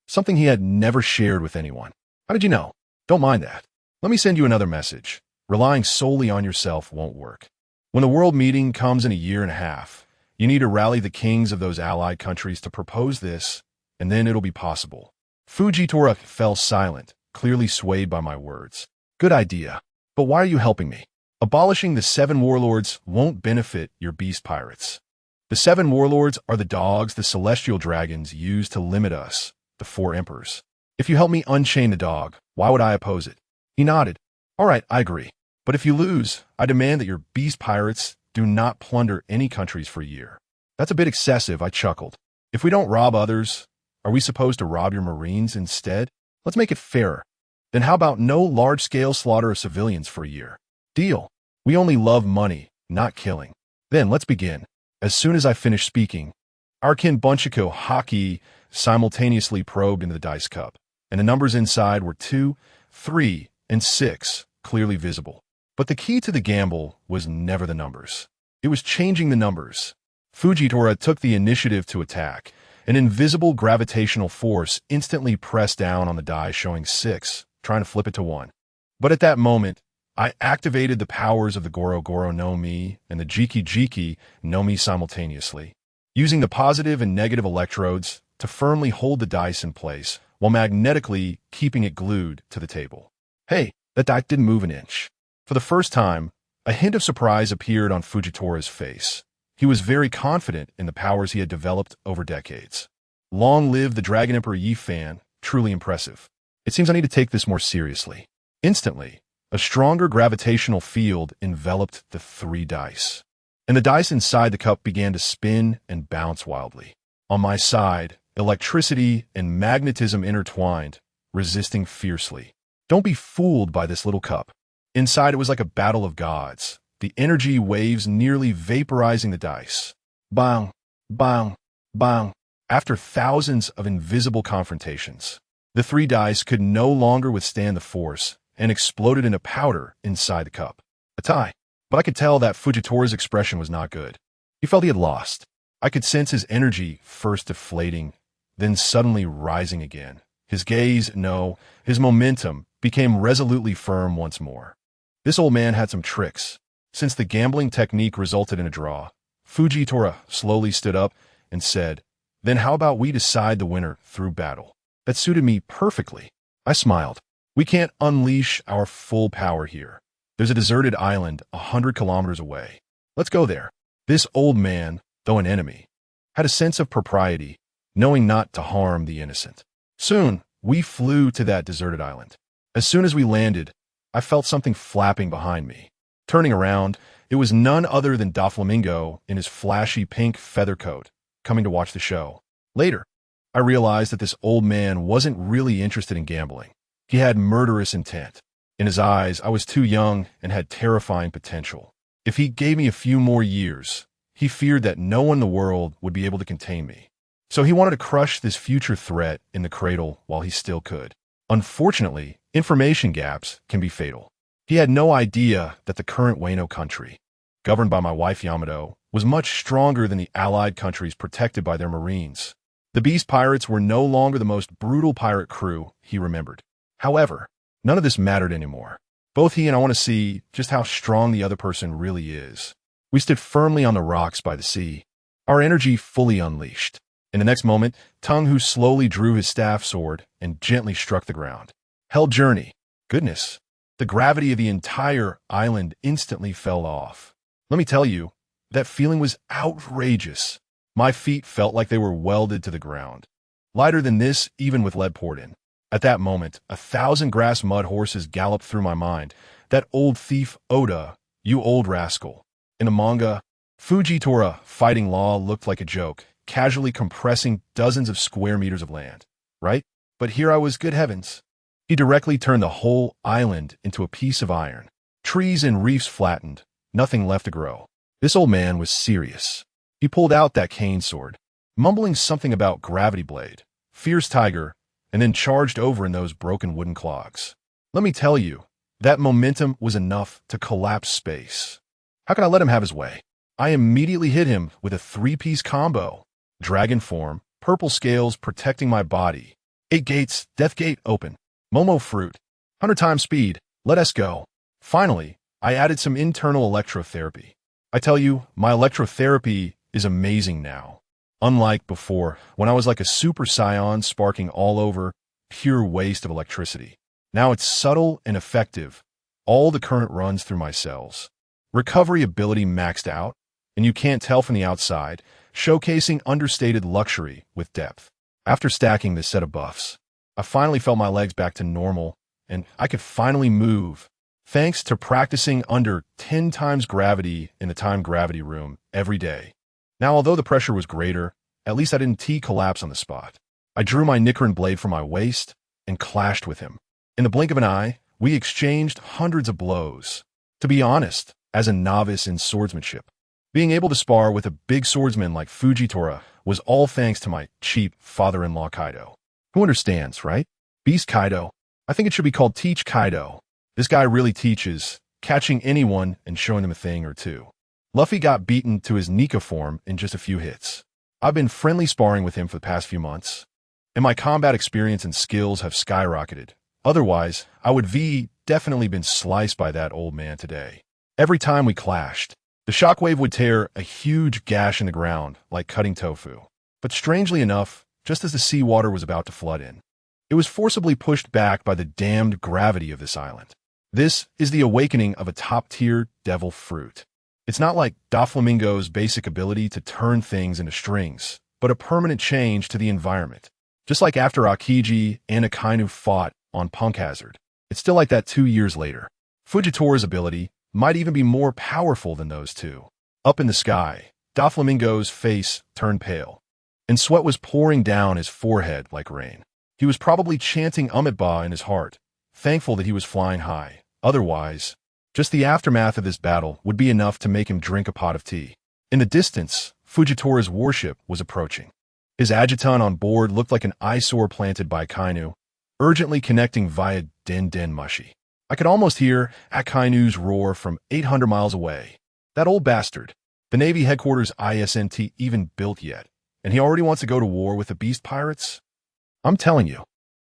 something he had never shared with anyone. How did you know? Don't mind that. Let me send you another message. Relying solely on yourself won't work. When the world meeting comes in a year and a half, you need to rally the kings of those allied countries to propose this, and then it'll be possible. Fujitora fell silent, clearly swayed by my words. Good idea. But why are you helping me? Abolishing the 7 warlords won't benefit your beast pirates. The 7 warlords are the dogs the celestial dragons use to limit us, the 4 emperors. If you help me unchain the dog, why would I oppose it? He nodded. All right, I agree. But if you lose, I demand that your beast pirates do not plunder any countries for a year. That's a bit excessive, I chuckled. If we don't rob others, are we supposed to rob your Marines instead? Let's make it fairer. Then how about no large-scale slaughter of civilians for a year? Deal. We only love money, not killing. Then let's begin. As soon as I finished speaking, our kin Bunchiko Haki simultaneously probed into the dice cup, and the numbers inside were 2, 3, and 6, clearly visible. But the key to the gamble was never the numbers. It was changing the numbers. Fujitora took the initiative to attack. An invisible gravitational force instantly pressed down on the die showing 6, trying to flip it to 1. But at that moment, I activated the powers of the Goro Goro no Mi and the Jiki Jiki no Mi simultaneously, using the positive and negative electrodes to firmly hold the dice in place while magnetically keeping it glued to the table. Hey, that die didn't move an inch. For the first time, a hint of surprise appeared on Fujitora's face. He was very confident in the powers he had developed over decades. Long live the Dragon Emperor Yi fan, truly impressive. It seems I need to take this more seriously. Instantly, a stronger gravitational field enveloped the 3 dice, and the dice inside the cup began to spin and bounce wildly. On my side, electricity and magnetism intertwined, resisting fiercely. Don't be fooled by this little cup. Inside it was like a battle of gods, the energy waves nearly vaporizing the dice. Bang, bang, bang. After thousands of invisible confrontations, the 3 dice could no longer withstand the force and exploded into powder inside the cup. A tie. But I could tell that Fujitora's expression was not good. He felt he had lost. I could sense his energy first deflating, then suddenly rising again. His gaze, no, his momentum became resolutely firm once more. This old man had some tricks. Since the gambling technique resulted in a draw, Fujitora slowly stood up and said, "Then how about we decide the winner through battle?" That suited me perfectly. I smiled. We can't unleash our full power here. There's a deserted island 100 kilometers away. Let's go there. This old man, though an enemy, had a sense of propriety, knowing not to harm the innocent. Soon, we flew to that deserted island. As soon as we landed, I felt something flapping behind me. Turning around, it was none other than Doflamingo in his flashy pink feather coat, coming to watch the show. Later, I realized that this old man wasn't really interested in gambling. He had murderous intent. In his eyes, I was too young and had terrifying potential. If he gave me a few more years, he feared that no one in the world would be able to contain me. So he wanted to crush this future threat in the cradle while he still could. Unfortunately, information gaps can be fatal. He had no idea that the current Wano country, governed by my wife Yamato, was much stronger than the allied countries protected by their marines. The Beast Pirates were no longer the most brutal pirate crew he remembered. However, none of this mattered anymore. Both he and I want to see just how strong the other person really is. We stood firmly on the rocks by the sea, our energy fully unleashed. In the next moment, Tung-Hu slowly drew his staff sword and gently struck the ground. Hell journey. Goodness. The gravity of the entire island instantly fell off. Let me tell you, that feeling was outrageous. My feet felt like they were welded to the ground. Lighter than this, even with lead poured in. At that moment, 1,000 grass mud horses galloped through my mind. That old thief Oda, you old rascal. In the manga, Fujitora fighting law looked like a joke, casually compressing dozens of square meters of land, right? But here I was, good heavens. He directly turned the whole island into a piece of iron. Trees and reefs flattened, nothing left to grow. This old man was serious. He pulled out that cane sword, mumbling something about gravity blade, fierce tiger, and then charged over in those broken wooden clogs. Let me tell you, that momentum was enough to collapse space. How could I let him have his way? I immediately hit him with a 3-piece combo. Dragon form, purple scales protecting my body. 8 gates, death gate open. Momo fruit, 100 times speed, let us go. Finally, I added some internal electrotherapy. I tell you, my electrotherapy is amazing now. Unlike before, when I was like a super scion sparking all over, pure waste of electricity. Now it's subtle and effective. All the current runs through my cells. Recovery ability maxed out, and you can't tell from the outside, showcasing understated luxury with depth. After stacking this set of buffs, I finally felt my legs back to normal, and I could finally move, thanks to practicing under 10 times gravity in the time gravity room every day. Now, although the pressure was greater, at least I didn't T-collapse on the spot. I drew my Nichiren blade from my waist and clashed with him. In the blink of an eye, we exchanged hundreds of blows. To be honest, as a novice in swordsmanship, being able to spar with a big swordsman like Fujitora was all thanks to my cheap father-in-law Kaido. Who understands, right? Beast Kaido. I think it should be called Teach Kaido. This guy really teaches, catching anyone and showing them a thing or two. Luffy got beaten to his Nika form in just a few hits. I've been friendly sparring with him for the past few months, and my combat experience and skills have skyrocketed. Otherwise, I would definitely been sliced by that old man today. Every time we clashed, the shockwave would tear a huge gash in the ground like cutting tofu. But strangely enough, just as the seawater was about to flood in, it was forcibly pushed back by the damned gravity of this island. This is the awakening of a top-tier devil fruit. It's not like Doflamingo's basic ability to turn things into strings, but a permanent change to the environment. Just like after Aokiji and Akainu fought on Punk Hazard, it's still like that 2 years later. Fujitora's ability might even be more powerful than those two. Up in the sky, Doflamingo's face turned pale, and sweat was pouring down his forehead like rain. He was probably chanting Amitabha in his heart, thankful that he was flying high. Otherwise, just the aftermath of this battle would be enough to make him drink a pot of tea. In the distance, Fujitora's warship was approaching. His adjutant on board looked like an eyesore planted by Akainu, urgently connecting via Den Mushi. I could almost hear Akainu's roar from 800 miles away. That old bastard. The Navy headquarters isn't even built yet, and he already wants to go to war with the beast pirates? I'm telling you,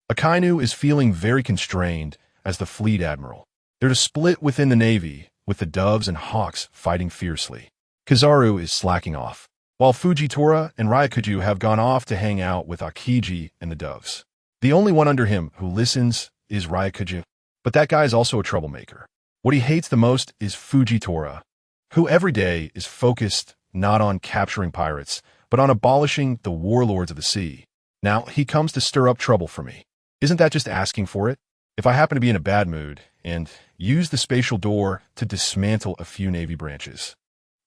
Akainu is feeling very constrained as the fleet admiral. There's a split within the Navy, with the Doves and Hawks fighting fiercely. Kizaru is slacking off, while Fujitora and Ryakuju have gone off to hang out with Aokiji and the Doves. The only one under him who listens is Ryakuju, but that guy is also a troublemaker. What he hates the most is Fujitora, who every day is focused not on capturing pirates, but on abolishing the warlords of the sea. Now, he comes to stir up trouble for me. Isn't that just asking for it? If I happen to be in a bad mood and use the spatial door to dismantle a few Navy branches,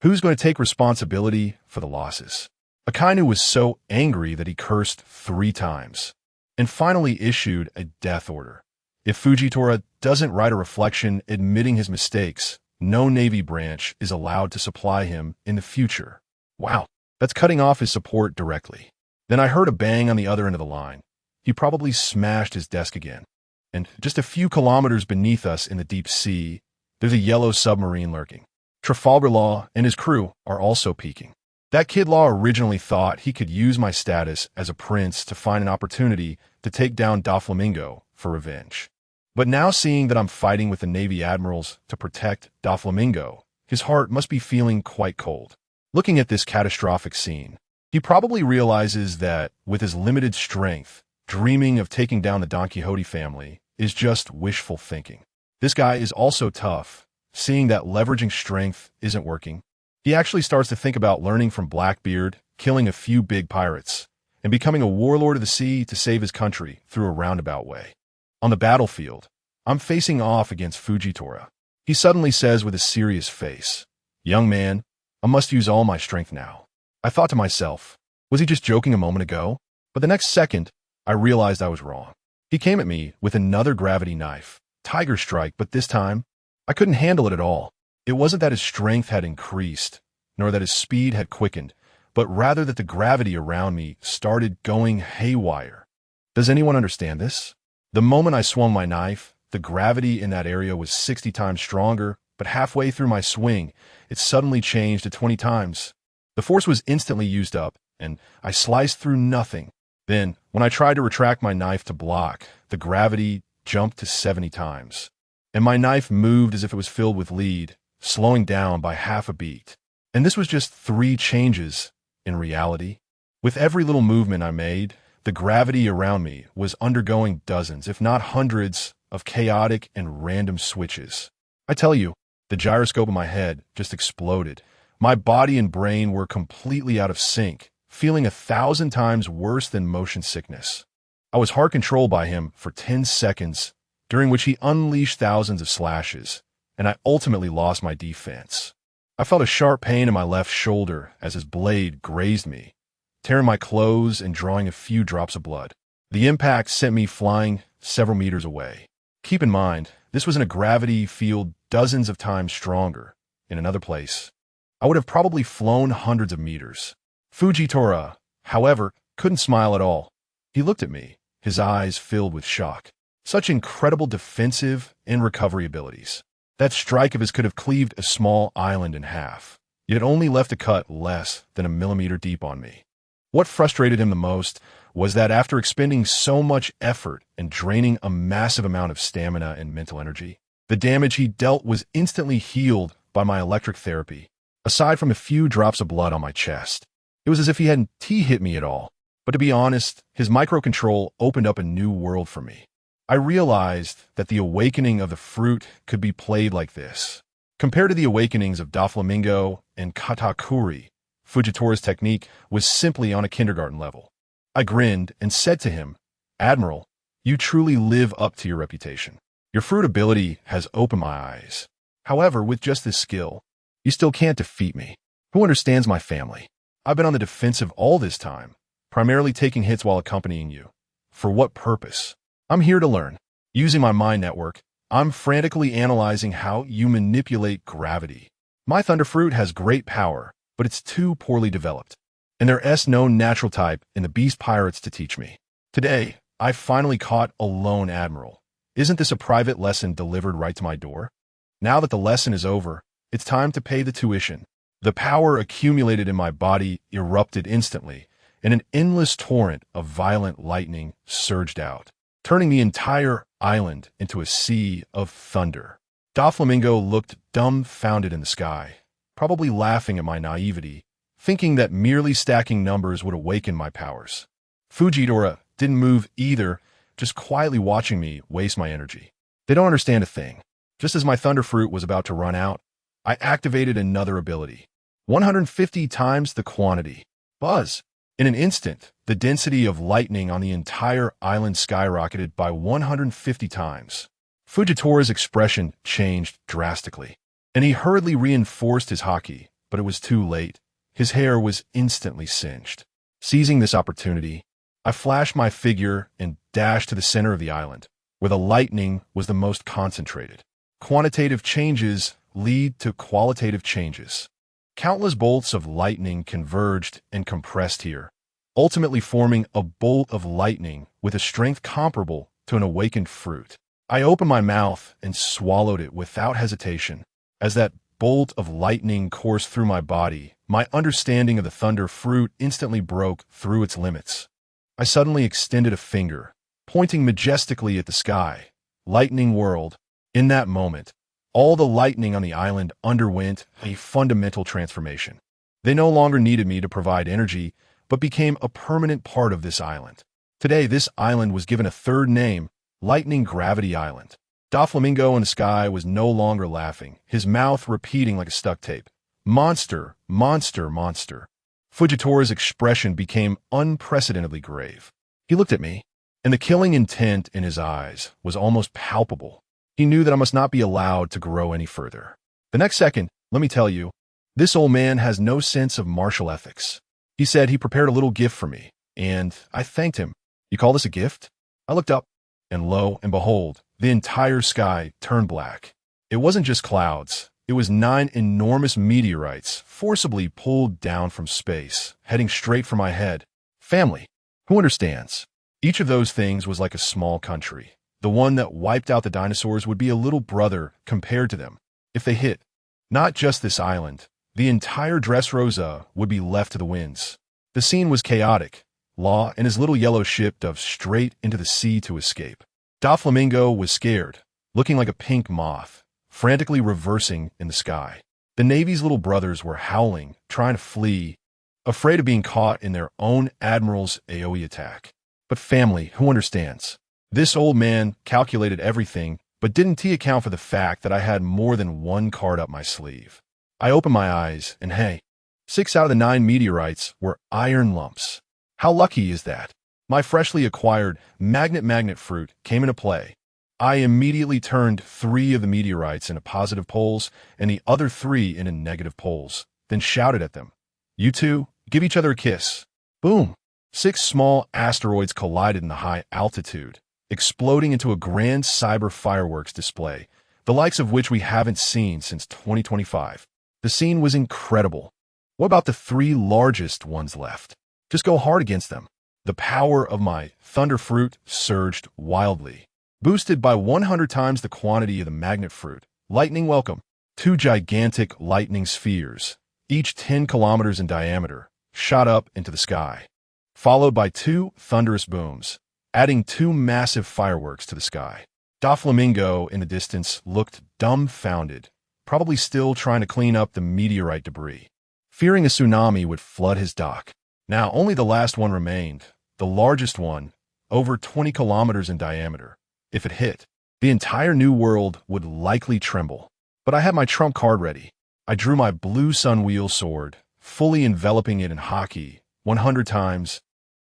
who's going to take responsibility for the losses? Akainu was so angry that he cursed 3 times and finally issued a death order. If Fujitora doesn't write a reflection admitting his mistakes, no Navy branch is allowed to supply him in the future. Wow, that's cutting off his support directly. Then I heard a bang on the other end of the line. He probably smashed his desk again. And just a few kilometers beneath us in the deep sea, there's a yellow submarine lurking. Trafalgar Law and his crew are also peeking. That Kid Law originally thought he could use my status as a prince to find an opportunity to take down Doflamingo for revenge. But now seeing that I'm fighting with the Navy admirals to protect Doflamingo, his heart must be feeling quite cold. Looking at this catastrophic scene, he probably realizes that with his limited strength, dreaming of taking down the Don Quixote family is just wishful thinking. This guy is also tough, seeing that leveraging strength isn't working. He actually starts to think about learning from Blackbeard, killing a few big pirates, and becoming a warlord of the sea to save his country through a roundabout way. On the battlefield, I'm facing off against Fujitora. He suddenly says with a serious face, "Young man, I must use all my strength now." I thought to myself, was he just joking a moment ago? But the next second, I realized I was wrong. He came at me with another gravity knife, Tiger Strike, but this time, I couldn't handle it at all. It wasn't that his strength had increased, nor that his speed had quickened, but rather that the gravity around me started going haywire. Does anyone understand this? The moment I swung my knife, the gravity in that area was 60 times stronger, but halfway through my swing, it suddenly changed to 20 times. The force was instantly used up, and I sliced through nothing. Then, when I tried to retract my knife to block, the gravity jumped to 70 times, and my knife moved as if it was filled with lead, slowing down by half a beat. And this was just 3 changes in reality. With every little movement I made, the gravity around me was undergoing dozens, if not hundreds, of chaotic and random switches. I tell you, the gyroscope in my head just exploded. My body and brain were completely out of sync, feeling 1,000 times worse than motion sickness. I was hard controlled by him for 10 seconds, during which he unleashed thousands of slashes, and I ultimately lost my defense. I felt a sharp pain in my left shoulder as his blade grazed me, tearing my clothes and drawing a few drops of blood. The impact sent me flying several meters away. Keep in mind, this was in a gravity field dozens of times stronger. In another place, I would have probably flown hundreds of meters. Fujitora, however, couldn't smile at all. He looked at me, his eyes filled with shock. Such incredible defensive and recovery abilities. That strike of his could have cleaved a small island in half, yet it only left a cut less than a millimeter deep on me. What frustrated him the most was that after expending so much effort and draining a massive amount of stamina and mental energy, the damage he dealt was instantly healed by my electric therapy, aside from a few drops of blood on my chest. It was as if he hadn't hit me at all. But to be honest, his microcontrol opened up a new world for me. I realized that the awakening of the fruit could be played like this. Compared to the awakenings of Doflamingo and Katakuri, Fujitora's technique was simply on a kindergarten level. I grinned and said to him, "Admiral, you truly live up to your reputation. Your fruit ability has opened my eyes. However, with just this skill, you still can't defeat me. Who understands my family? I've been on the defensive all this time, primarily taking hits while accompanying you. For what purpose? I'm here to learn. Using my mind network, I'm frantically analyzing how you manipulate gravity. My Thunder Fruit has great power, but it's too poorly developed, and there's no natural type in the Beast Pirates to teach me. Today, I finally caught a lone admiral. Isn't this a private lesson delivered right to my door? Now that the lesson is over, it's time to pay the tuition." The power accumulated in my body erupted instantly, and an endless torrent of violent lightning surged out, turning the entire island into a sea of thunder. Doflamingo looked dumbfounded in the sky, probably laughing at my naivety, thinking that merely stacking numbers would awaken my powers. Fujitora didn't move either, just quietly watching me waste my energy. They don't understand a thing. Just as my Thunder Fruit was about to run out, I activated another ability. 150 times the quantity. Buzz! In an instant, the density of lightning on the entire island skyrocketed by 150 times. Fujitora's expression changed drastically, and he hurriedly reinforced his haki, but it was too late. His hair was instantly singed. Seizing this opportunity, I flashed my figure and dashed to the center of the island, where the lightning was the most concentrated. Quantitative changes lead to qualitative changes. Countless bolts of lightning converged and compressed here, ultimately forming a bolt of lightning with a strength comparable to an awakened fruit. I opened my mouth and swallowed it without hesitation. As that bolt of lightning coursed through my body, my understanding of the Thunder Fruit instantly broke through its limits. I suddenly extended a finger, pointing majestically at the sky. Lightning World. In that moment, all the lightning on the island underwent a fundamental transformation. They no longer needed me to provide energy, but became a permanent part of this island. Today, this island was given a third name, Lightning Gravity Island. Doflamingo in the sky was no longer laughing, his mouth repeating like a stuck tape. Monster, monster, monster. Fujitora's expression became unprecedentedly grave. He looked at me, and the killing intent in his eyes was almost palpable. He knew that I must not be allowed to grow any further. The next second, let me tell you, this old man has no sense of martial ethics. He said he prepared a little gift for me, and I thanked him. "You call this a gift?" I looked up, and lo and behold, the entire sky turned black. It wasn't just clouds. It was 9 enormous meteorites forcibly pulled down from space, heading straight for my head. Family. Who understands? Each of those things was like a small country. The one that wiped out the dinosaurs would be a little brother compared to them. If they hit, not just this island, the entire Dressrosa would be left to the winds. The scene was chaotic. Law and his little yellow ship dove straight into the sea to escape. Doflamingo was scared, looking like a pink moth, frantically reversing in the sky. The Navy's little brothers were howling, trying to flee, afraid of being caught in their own admiral's AoE attack. But family, who understands? This old man calculated everything, but didn't he account for the fact that I had more than one card up my sleeve? I opened my eyes, and hey, 6 out of the 9 meteorites were iron lumps. How lucky is that? My freshly acquired magnet fruit came into play. I immediately turned 3 of the meteorites into positive poles and the other 3 into negative poles, then shouted at them, "You two, give each other a kiss." Boom! 6 small asteroids collided in the high altitude, exploding into a grand cyber fireworks display, the likes of which we haven't seen since 2025. The scene was incredible. What about the 3 largest ones left? Just go hard against them. The power of my thunder fruit surged wildly, boosted by 100 times the quantity of the magnet fruit. Lightning welcome. 2 gigantic lightning spheres, each 10 kilometers in diameter, shot up into the sky, followed by 2 thunderous booms, adding 2 massive fireworks to the sky. Doflamingo in the distance looked dumbfounded, probably still trying to clean up the meteorite debris, fearing a tsunami would flood his dock. Now only the last one remained, the largest one, over 20 kilometers in diameter. If it hit, the entire new world would likely tremble. But I had my trump card ready. I drew my blue sun wheel sword, fully enveloping it in hockey, 100 times.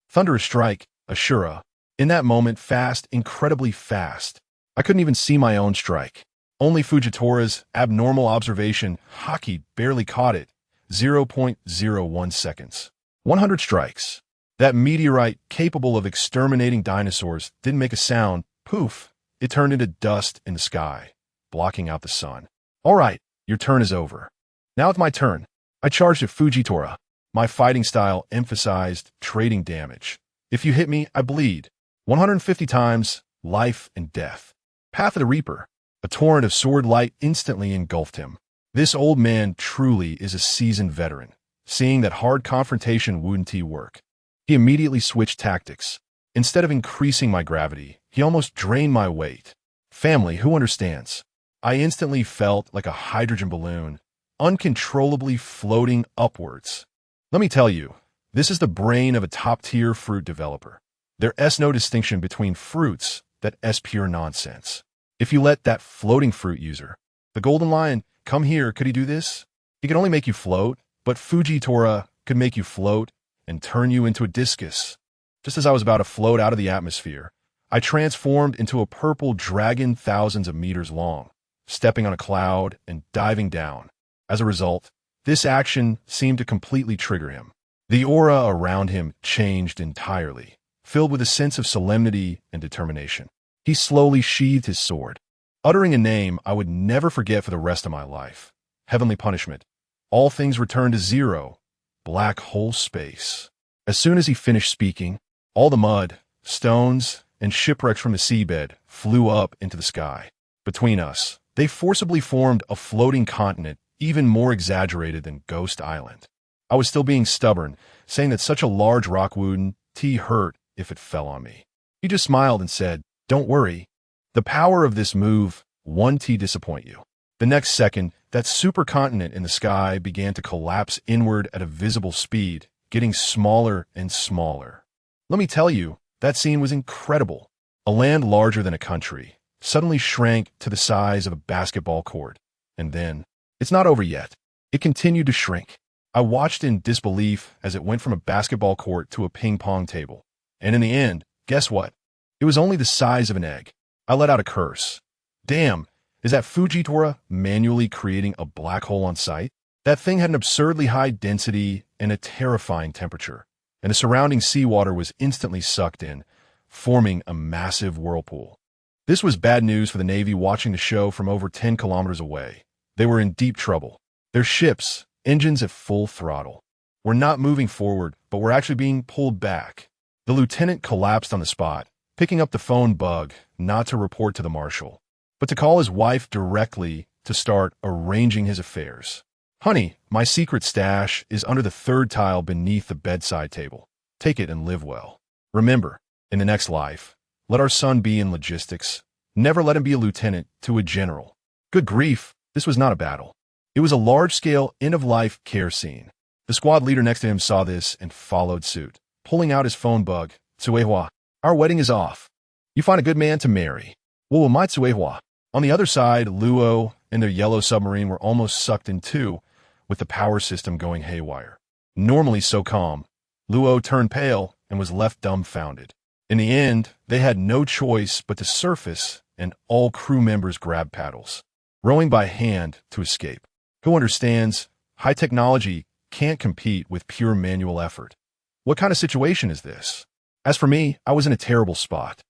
Thunderous strike, Ashura. In that moment, fast, incredibly fast. I couldn't even see my own strike. Only Fujitora's abnormal observation, hockey barely caught it, 0.01 seconds. 100 strikes. That meteorite capable of exterminating dinosaurs didn't make a sound. Poof, it turned into dust in the sky, blocking out the sun. All right, your turn is over. Now it's my turn. I charged at Fujitora. My fighting style emphasized trading damage. If you hit me, I bleed. 150 times, life and death. Path of the Reaper. A torrent of sword light instantly engulfed him. This old man truly is a seasoned veteran. Seeing that hard confrontation wouldn't work, he immediately switched tactics. Instead of increasing my gravity, he almost drained my weight. Family, who understands? I instantly felt like a hydrogen balloon, uncontrollably floating upwards. Let me tell you, this is the brain of a top-tier fruit developer. There's no distinction between fruits. That's pure nonsense. If you let that floating fruit user, the golden lion, come here, could he do this? He could only make you float, but Fujitora could make you float and turn you into a discus. Just as I was about to float out of the atmosphere, I transformed into a purple dragon thousands of meters long, stepping on a cloud and diving down. As a result, this action seemed to completely trigger him. The aura around him changed entirely, filled with a sense of solemnity and determination. He slowly sheathed his sword, uttering a name I would never forget for the rest of my life. Heavenly punishment. All things returned to zero. Black hole space. As soon as he finished speaking, all the mud, stones, and shipwrecks from the seabed flew up into the sky. Between us, they forcibly formed a floating continent even more exaggerated than Ghost Island. I was still being stubborn, saying that such a large rock wouldn't hurt if it fell on me. He just smiled and said, "Don't worry. The power of this move won't disappoint you." The next second, that supercontinent in the sky began to collapse inward at a visible speed, getting smaller and smaller. Let me tell you, that scene was incredible. A land larger than a country suddenly shrank to the size of a basketball court. And then, it's not over yet. It continued to shrink. I watched in disbelief as it went from a basketball court to a ping pong table. And in the end, guess what? It was only the size of an egg. I let out a curse. Damn, is that Fujitora manually creating a black hole on site? That thing had an absurdly high density and a terrifying temperature, and the surrounding seawater was instantly sucked in, forming a massive whirlpool. This was bad news for the Navy watching the show from over 10 kilometers away. They were in deep trouble. Their ships, engines at full throttle, were not moving forward, but were actually being pulled back. The lieutenant collapsed on the spot, picking up the phone bug not to report to the marshal, but to call his wife directly to start arranging his affairs. "Honey, my secret stash is under the 3rd tile beneath the bedside table. Take it and live well. Remember, in the next life, let our son be in logistics. Never let him be a lieutenant to a general." Good grief, this was not a battle. It was a large-scale, end-of-life care scene. The squad leader next to him saw this and followed suit, pulling out his phone bug. "Tsuehua, our wedding is off. You find a good man to marry. Well, my Tsuehua." On the other side, Luo and their yellow submarine were almost sucked in two, with the power system going haywire. Normally so calm, Luo turned pale and was left dumbfounded. In the end, they had no choice but to surface and all crew members grabbed paddles, rowing by hand to escape. Who understands? High technology can't compete with pure manual effort. What kind of situation is this? As for me, I was in a terrible spot.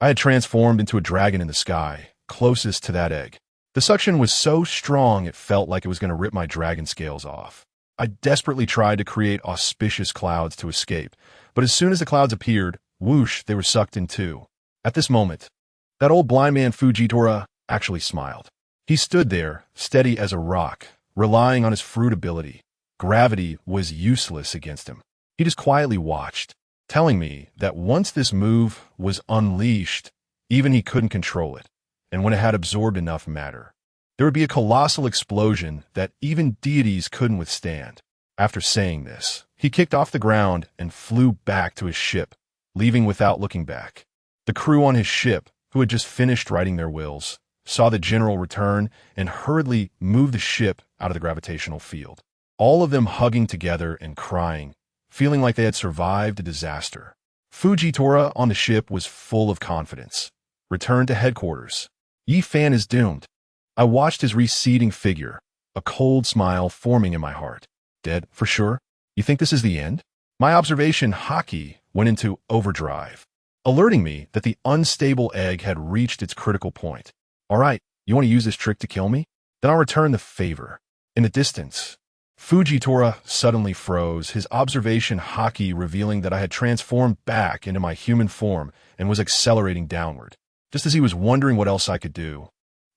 I had transformed into a dragon in the sky, closest to that egg. The suction was so strong it felt like it was going to rip my dragon scales off. I desperately tried to create auspicious clouds to escape, but as soon as the clouds appeared, whoosh, they were sucked in too. At this moment, that old blind man Fujitora actually smiled. He stood there, steady as a rock, relying on his fruit ability. Gravity was useless against him. He just quietly watched, telling me that once this move was unleashed, even he couldn't control it, and when it had absorbed enough matter, there would be a colossal explosion that even deities couldn't withstand. After saying this, he kicked off the ground and flew back to his ship, leaving without looking back. The crew on his ship, who had just finished writing their wills, saw the general return and hurriedly moved the ship out of the gravitational field, all of them hugging together and crying, feeling like they had survived a disaster. Fujitora on the ship was full of confidence. Returned to headquarters. Yi Fan is doomed. I watched his receding figure, a cold smile forming in my heart. Dead, for sure? You think this is the end? My observation Haki went into overdrive, alerting me that the unstable egg had reached its critical point. All right, you want to use this trick to kill me? Then I'll return the favor. In the distance, Fujitora suddenly froze, his observation Haki revealing that I had transformed back into my human form and was accelerating downward, just as he was wondering what else I could do.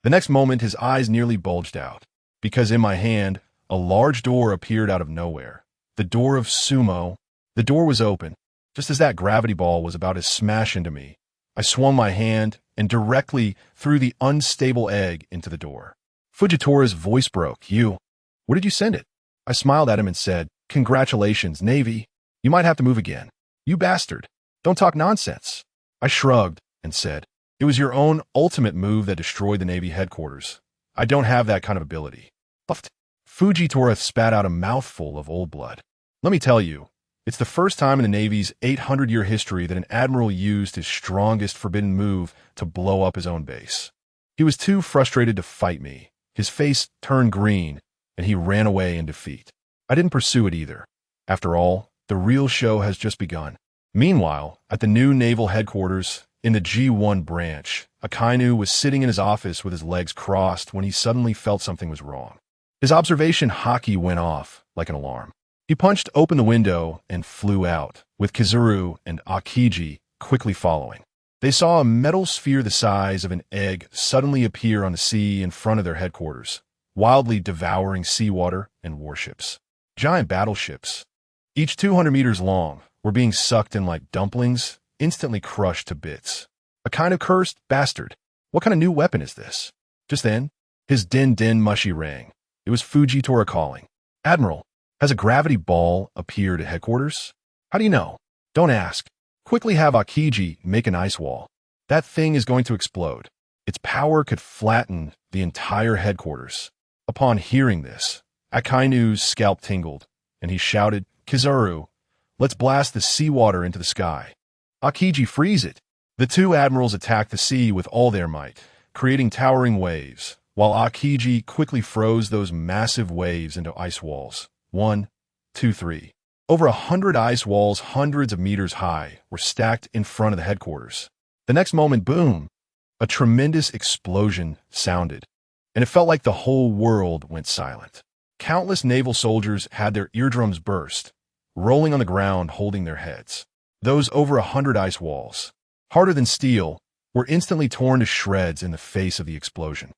The next moment, his eyes nearly bulged out, because in my hand, a large door appeared out of nowhere. The door of Sumo. The door was open. Just as that gravity ball was about to smash into me, I swung my hand and directly threw the unstable egg into the door. Fujitora's voice broke. You, where did you send it? I smiled at him and said, Congratulations, Navy. You might have to move again. You bastard. Don't talk nonsense. I shrugged and said, It was your own ultimate move that destroyed the Navy headquarters. I don't have that kind of ability. Puffed. Fujitora spat out a mouthful of old blood. Let me tell you, it's the first time in the Navy's 800-year history that an admiral used his strongest forbidden move to blow up his own base. He was too frustrated to fight me. His face turned green, and he ran away in defeat. I didn't pursue it either. After all, the real show has just begun. Meanwhile, at the new naval headquarters, in the G1 branch, Akainu was sitting in his office with his legs crossed when he suddenly felt something was wrong. His observation Haki went off like an alarm. He punched open the window and flew out, with Kizuru and Akiji quickly following. They saw a metal sphere the size of an egg suddenly appear on the sea in front of their headquarters, wildly devouring seawater and warships. Giant battleships, each 200 meters long, were being sucked in like dumplings, instantly crushed to bits. A kind of cursed bastard. What kind of new weapon is this? Just then, his din-din mushy rang. It was Fujitora calling. Admiral, has a gravity ball appeared at headquarters? How do you know? Don't ask. Quickly have Akiji make an ice wall. That thing is going to explode. Its power could flatten the entire headquarters. Upon hearing this, Akainu's scalp tingled, and he shouted, Kizaru, let's blast the seawater into the sky. Akiji, freeze it. The two admirals attacked the sea with all their might, creating towering waves, while Akiji quickly froze those massive waves into ice walls. 1, 2, 3. Over 100 ice walls hundreds of meters high were stacked in front of the headquarters. The next moment, boom, a tremendous explosion sounded, and it felt like the whole world went silent. Countless naval soldiers had their eardrums burst, rolling on the ground holding their heads. Those over 100 ice walls, harder than steel, were instantly torn to shreds in the face of the explosion.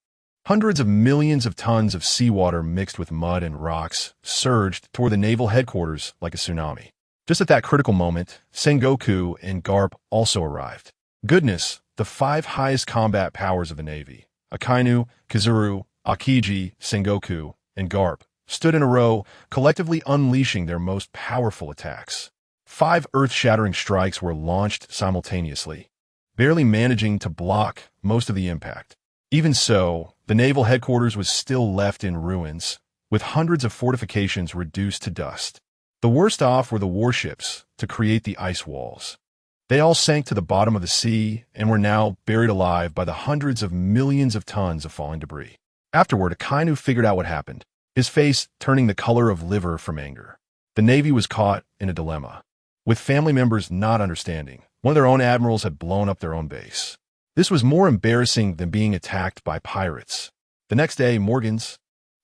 Hundreds of millions of tons of seawater mixed with mud and rocks surged toward the naval headquarters like a tsunami. Just at that critical moment, Sengoku and Garp also arrived. Goodness, the 5 highest combat powers of the Navy, Akainu, Kizuru, Akiji, Sengoku, and Garp, stood in a row, collectively unleashing their most powerful attacks. 5 earth-shattering strikes were launched simultaneously, barely managing to block most of the impact. Even so, the naval headquarters was still left in ruins, with hundreds of fortifications reduced to dust. The worst off were the warships to create the ice walls. They all sank to the bottom of the sea and were now buried alive by the hundreds of millions of tons of falling debris. Afterward, Akainu figured out what happened, his face turning the color of liver from anger. The Navy was caught in a dilemma, with family members not understanding. One of their own admirals had blown up their own base. This was more embarrassing than being attacked by pirates. The next day, Morgan's,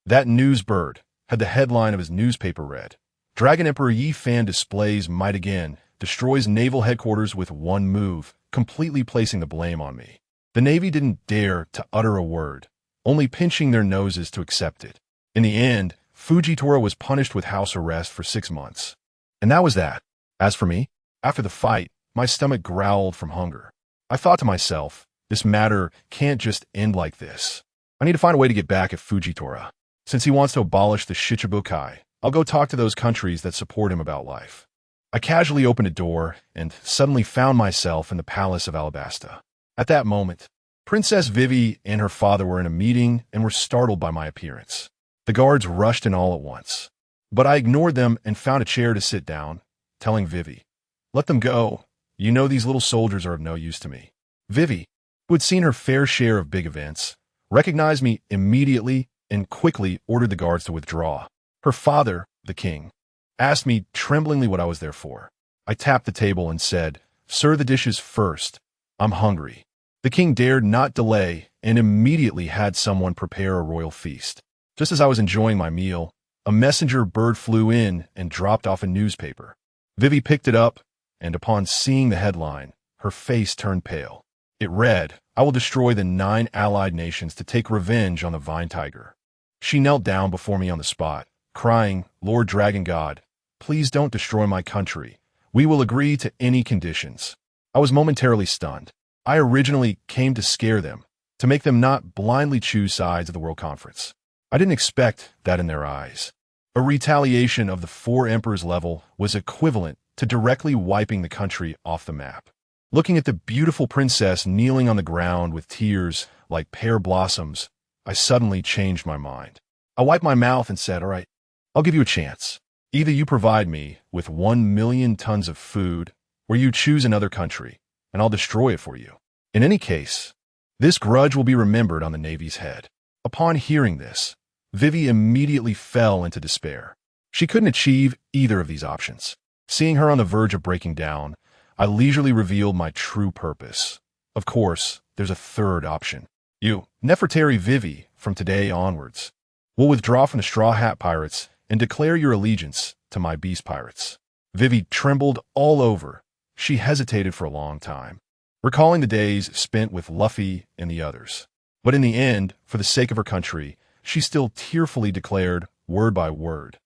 that news bird, had the headline of his newspaper read, "Dragon Emperor Yi Fan displays might again, destroys naval headquarters with one move, completely placing the blame on me." The Navy didn't dare to utter a word, only pinching their noses to accept it. In the end, Fujitora was punished with house arrest for 6 months. And that was that. As for me, after the fight, my stomach growled from hunger. I thought to myself, this matter can't just end like this. I need to find a way to get back at Fujitora. Since he wants to abolish the Shichibukai, I'll go talk to those countries that support him about life. I casually opened a door and suddenly found myself in the palace of Alabasta. At that moment, Princess Vivi and her father were in a meeting and were startled by my appearance. The guards rushed in all at once, but I ignored them and found a chair to sit down, telling Vivi, "Let them go. You know these little soldiers are of no use to me." Vivi, who had seen her fair share of big events, recognized me immediately and quickly ordered the guards to withdraw. Her father, the king, asked me tremblingly what I was there for. I tapped the table and said, "Sir, the dishes first. I'm hungry." The king dared not delay and immediately had someone prepare a royal feast. Just as I was enjoying my meal, a messenger bird flew in and dropped off a newspaper. Vivi picked it up, and upon seeing the headline, her face turned pale. It read, "I will destroy the 9 allied nations to take revenge on the Vine Tiger." She knelt down before me on the spot, crying, "Lord Dragon God, please don't destroy my country. We will agree to any conditions." I was momentarily stunned. I originally came to scare them, to make them not blindly choose sides of the World Conference. I didn't expect that in their eyes. A retaliation of the 4 emperors level was equivalent to directly wiping the country off the map. Looking at the beautiful princess kneeling on the ground with tears like pear blossoms, I suddenly changed my mind. I wiped my mouth and said, "All right, I'll give you a chance. Either you provide me with 1 million tons of food, or you choose another country, and I'll destroy it for you. In any case, this grudge will be remembered on the Navy's head." Upon hearing this, Vivi immediately fell into despair. She couldn't achieve either of these options. Seeing her on the verge of breaking down, I leisurely revealed my true purpose. Of course, there's a third option. You, Nefertari Vivi, from today onwards, will withdraw from the Straw Hat Pirates and declare your allegiance to my Beast Pirates. Vivi trembled all over. She hesitated for a long time, recalling the days spent with Luffy and the others. But in the end, for the sake of her country, she still tearfully declared, word by word,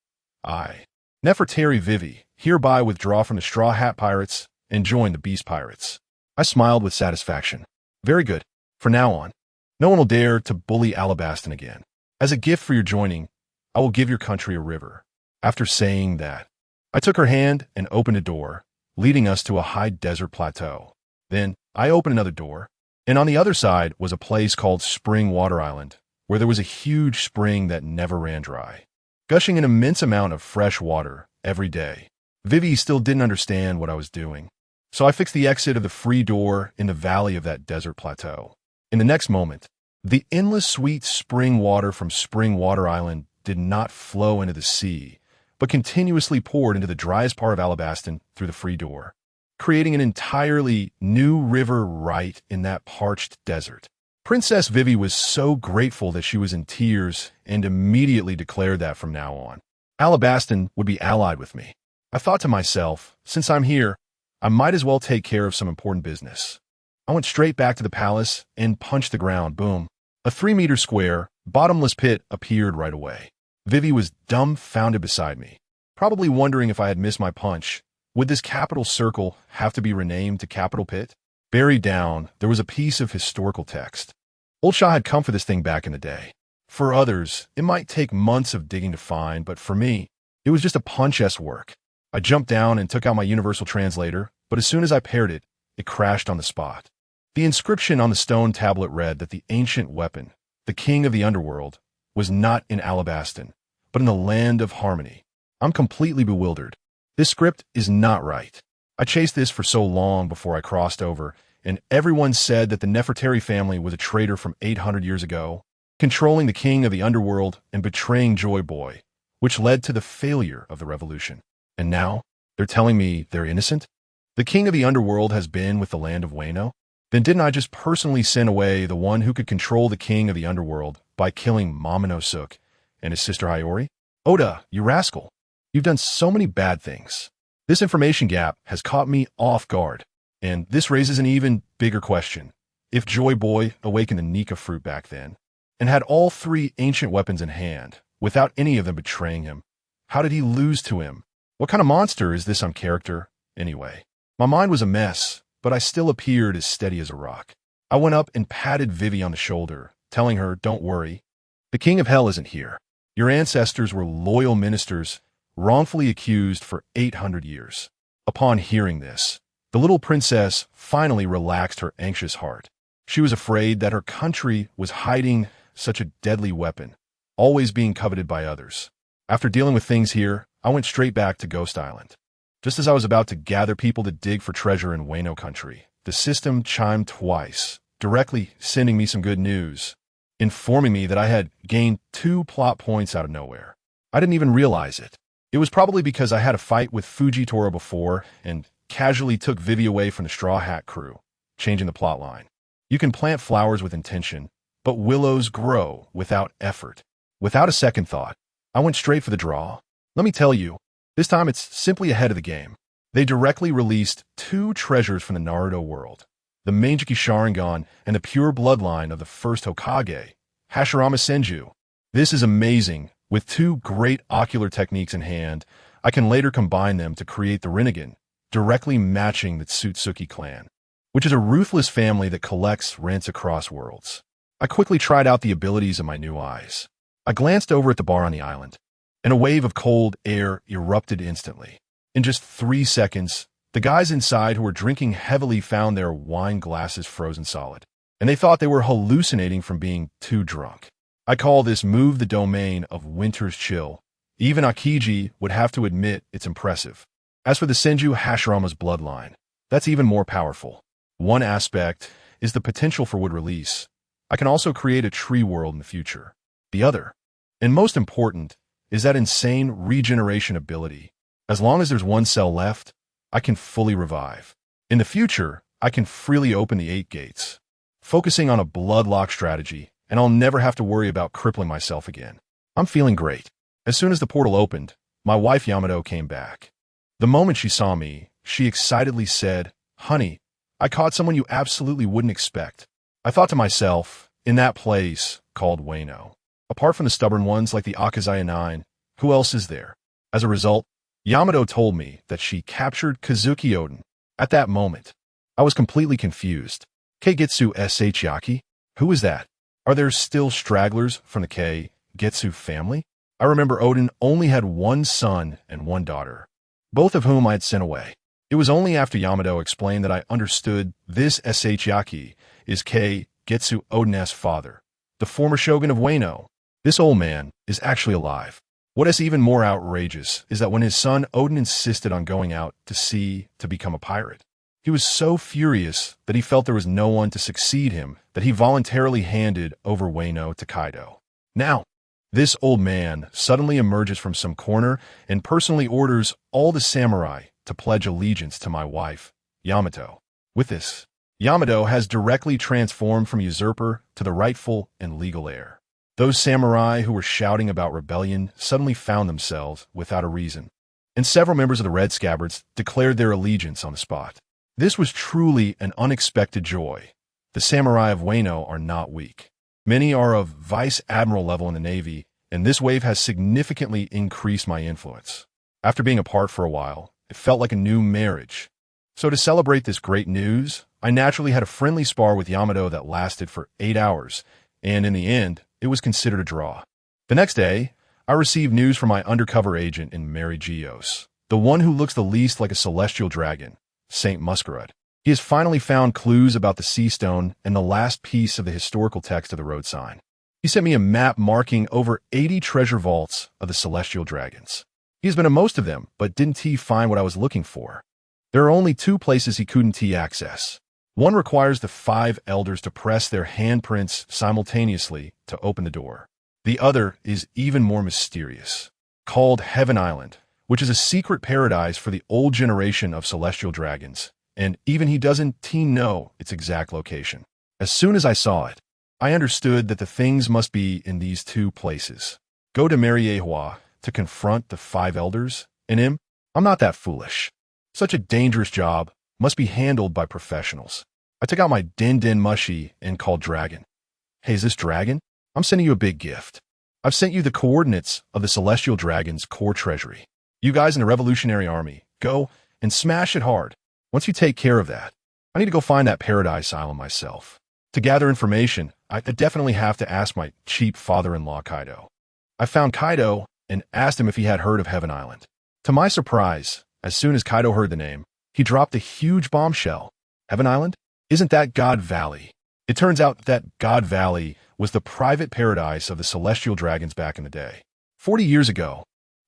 "I, Nefertari Vivi, hereby withdraw from the Straw Hat Pirates and join the Beast Pirates." I smiled with satisfaction. Very good. From now on, no one will dare to bully Alabastan again. As a gift for your joining, I will give your country a river. After saying that, I took her hand and opened a door, leading us to a high desert plateau. Then I opened another door, and on the other side was a place called Spring Water Island, where there was a huge spring that never ran dry, gushing an immense amount of fresh water every day. Vivi still didn't understand what I was doing, so I fixed the exit of the free door in the valley of that desert plateau. In the next moment, the endless sweet spring water from Spring Water Island did not flow into the sea, but continuously poured into the driest part of Alabastan through the free door, creating an entirely new river right in that parched desert. Princess Vivi was so grateful that she was in tears and immediately declared that from now on, Alabastan would be allied with me. I thought to myself, since I'm here, I might as well take care of some important business. I went straight back to the palace and punched the ground. Boom. A 3-meter square, bottomless pit appeared right away. Vivi was dumbfounded beside me, probably wondering if I had missed my punch. Would this capital circle have to be renamed to Capital Pit? Buried down, there was a piece of historical text. Old Shah had come for this thing back in the day. For others, it might take months of digging to find, but for me, it was just a punch-esque work. I jumped down and took out my universal translator, but as soon as I paired it, it crashed on the spot. The inscription on the stone tablet read that the ancient weapon, the king of the underworld, was not in Alabastan, but in the land of harmony. I'm completely bewildered. This script is not right. I chased this for so long before I crossed over, and everyone said that the Nefertari family was a traitor from 800 years ago, controlling the king of the underworld and betraying Joy Boy, which led to the failure of the revolution. And now, they're telling me they're innocent? The king of the underworld has been with the land of Wano? Then didn't I just personally send away the one who could control the king of the underworld by killing Momonosuke and his sister Hiyori? Oda, you rascal. You've done so many bad things. This information gap has caught me off guard. And this raises an even bigger question. If Joy Boy awakened the Nika fruit back then, and had all three ancient weapons in hand, without any of them betraying him, how did he lose to him? What kind of monster is this character, anyway? My mind was a mess, but I still appeared as steady as a rock. I went up and patted Vivi on the shoulder, telling her, don't worry. The king of hell isn't here. Your ancestors were loyal ministers, wrongfully accused for 800 years. Upon hearing this, the little princess finally relaxed her anxious heart. She was afraid that her country was hiding such a deadly weapon, always being coveted by others. After dealing with things here, I went straight back to Ghost Island. Just as I was about to gather people to dig for treasure in Wano country, the system chimed twice, directly sending me some good news, informing me that I had gained 2 plot points out of nowhere. I didn't even realize it. It was probably because I had a fight with Fujitora before and casually took Vivi away from the Straw Hat crew, changing the plot line. You can plant flowers with intention, but willows grow without effort. Without a second thought, I went straight for the draw. Let me tell you, this time it's simply ahead of the game. They directly released 2 treasures from the Naruto world, the Meijiki Sharingan and the pure bloodline of the first Hokage, Hashirama Senju. This is amazing. With 2 great ocular techniques in hand, I can later combine them to create the Rinnegan, directly matching the Tsutsuki clan, which is a ruthless family that collects rents across worlds. I quickly tried out the abilities of my new eyes. I glanced over at the bar on the island, and a wave of cold air erupted instantly. In just 3 seconds, the guys inside who were drinking heavily found their wine glasses frozen solid, and they thought they were hallucinating from being too drunk. I call this move the domain of winter's chill. Even Akiji would have to admit it's impressive. As for the Senju Hashirama's bloodline, that's even more powerful. One aspect is the potential for wood release. I can also create a tree world in the future. The other, and most important, is that insane regeneration ability. As long as there's 1 cell left, I can fully revive. In the future, I can freely open the 8 gates, focusing on a bloodlock strategy, and I'll never have to worry about crippling myself again. I'm feeling great. As soon as the portal opened, my wife Yamato came back. The moment she saw me, she excitedly said, "Honey, I caught someone you absolutely wouldn't expect." I thought to myself, in that place called Wano, apart from the stubborn ones like the Akazaya 9, who else is there? As a result, Yamato told me that she captured Kazuki Oden. At that moment, I was completely confused. Keigetsu sh Yaki? Who is that? Are there still stragglers from the Keigetsu family? I remember Oden only had 1 son and 1 daughter, both of whom I had sent away. It was only after Yamato explained that I understood this sh Yaki is Keigetsu Oden's father, the former shogun of Wano. This old man is actually alive. What is even more outrageous is that when his son Oden insisted on going out to sea to become a pirate, he was so furious that he felt there was no one to succeed him that he voluntarily handed over Wano to Kaido. Now, this old man suddenly emerges from some corner and personally orders all the samurai to pledge allegiance to my wife, Yamato. With this, Yamato has directly transformed from usurper to the rightful and legal heir. Those samurai who were shouting about rebellion suddenly found themselves without a reason, and several members of the Red Scabbards declared their allegiance on the spot. This was truly an unexpected joy. The samurai of Wano are not weak. Many are of vice admiral level in the Navy, and this wave has significantly increased my influence. After being apart for a while, it felt like a new marriage. So to celebrate this great news, I naturally had a friendly spar with Yamato that lasted for 8 hours, and in the end, it was considered a draw. The next day, I received news from my undercover agent in Mary Geos, the one who looks the least like a celestial dragon, Saint Muscarad. He has finally found clues about the sea stone and the last piece of the historical text of the road sign. He sent me a map marking over 80 treasure vaults of the celestial dragons. He has been to most of them, but didn't he find what I was looking for? There are only two places he couldn't access. One requires the 5 elders to press their handprints simultaneously to open the door. The other is even more mysterious, called Heaven Island, which is a secret paradise for the old generation of celestial dragons, and even he doesn't know its exact location. As soon as I saw it, I understood that the things must be in these two places. Go to Mariehua to confront the 5 elders, and him? I'm not that foolish. Such a dangerous job must be handled by professionals. I took out my Din Mushi and called Dragon. Hey, is this Dragon? I'm sending you a big gift. I've sent you the coordinates of the Celestial Dragon's core treasury. You guys in the Revolutionary Army, go and smash it hard. Once you take care of that, I need to go find that Paradise Island myself. To gather information, I definitely have to ask my cheap father-in-law Kaido. I found Kaido and asked him if he had heard of Heaven Island. To my surprise, as soon as Kaido heard the name, he dropped a huge bombshell. Heaven Island? Isn't that God Valley? It turns out that God Valley was the private paradise of the Celestial Dragons back in the day. 40 years ago,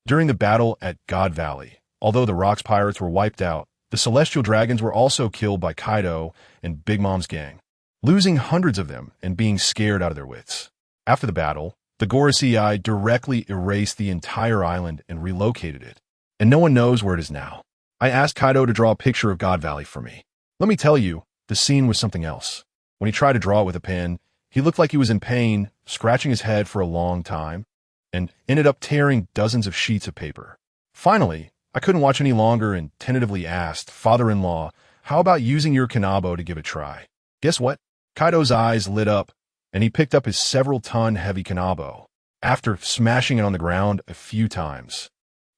during the battle at God Valley, although the Rocks Pirates were wiped out, the Celestial Dragons were also killed by Kaido and Big Mom's gang, losing hundreds of them and being scared out of their wits. After the battle, the Gorosei directly erased the entire island and relocated it, and no one knows where it is now. I asked Kaido to draw a picture of God Valley for me. Let me tell you, the scene was something else. When he tried to draw it with a pen, he looked like he was in pain, scratching his head for a long time, and ended up tearing dozens of sheets of paper. Finally, I couldn't watch any longer and tentatively asked father-in-law, how about using your kanabo to give it a try? Guess what? Kaido's eyes lit up, and he picked up his several-ton heavy kanabo. After smashing it on the ground a few times,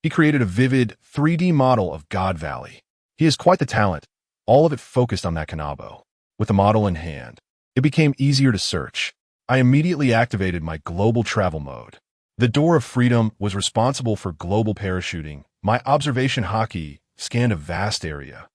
he created a vivid 3D model of God Valley. He has quite the talent, all of it focused on that kanabo. With the model in hand, it became easier to search. I immediately activated my global travel mode. The Door of Freedom was responsible for global parachuting. My observation haki scanned a vast area,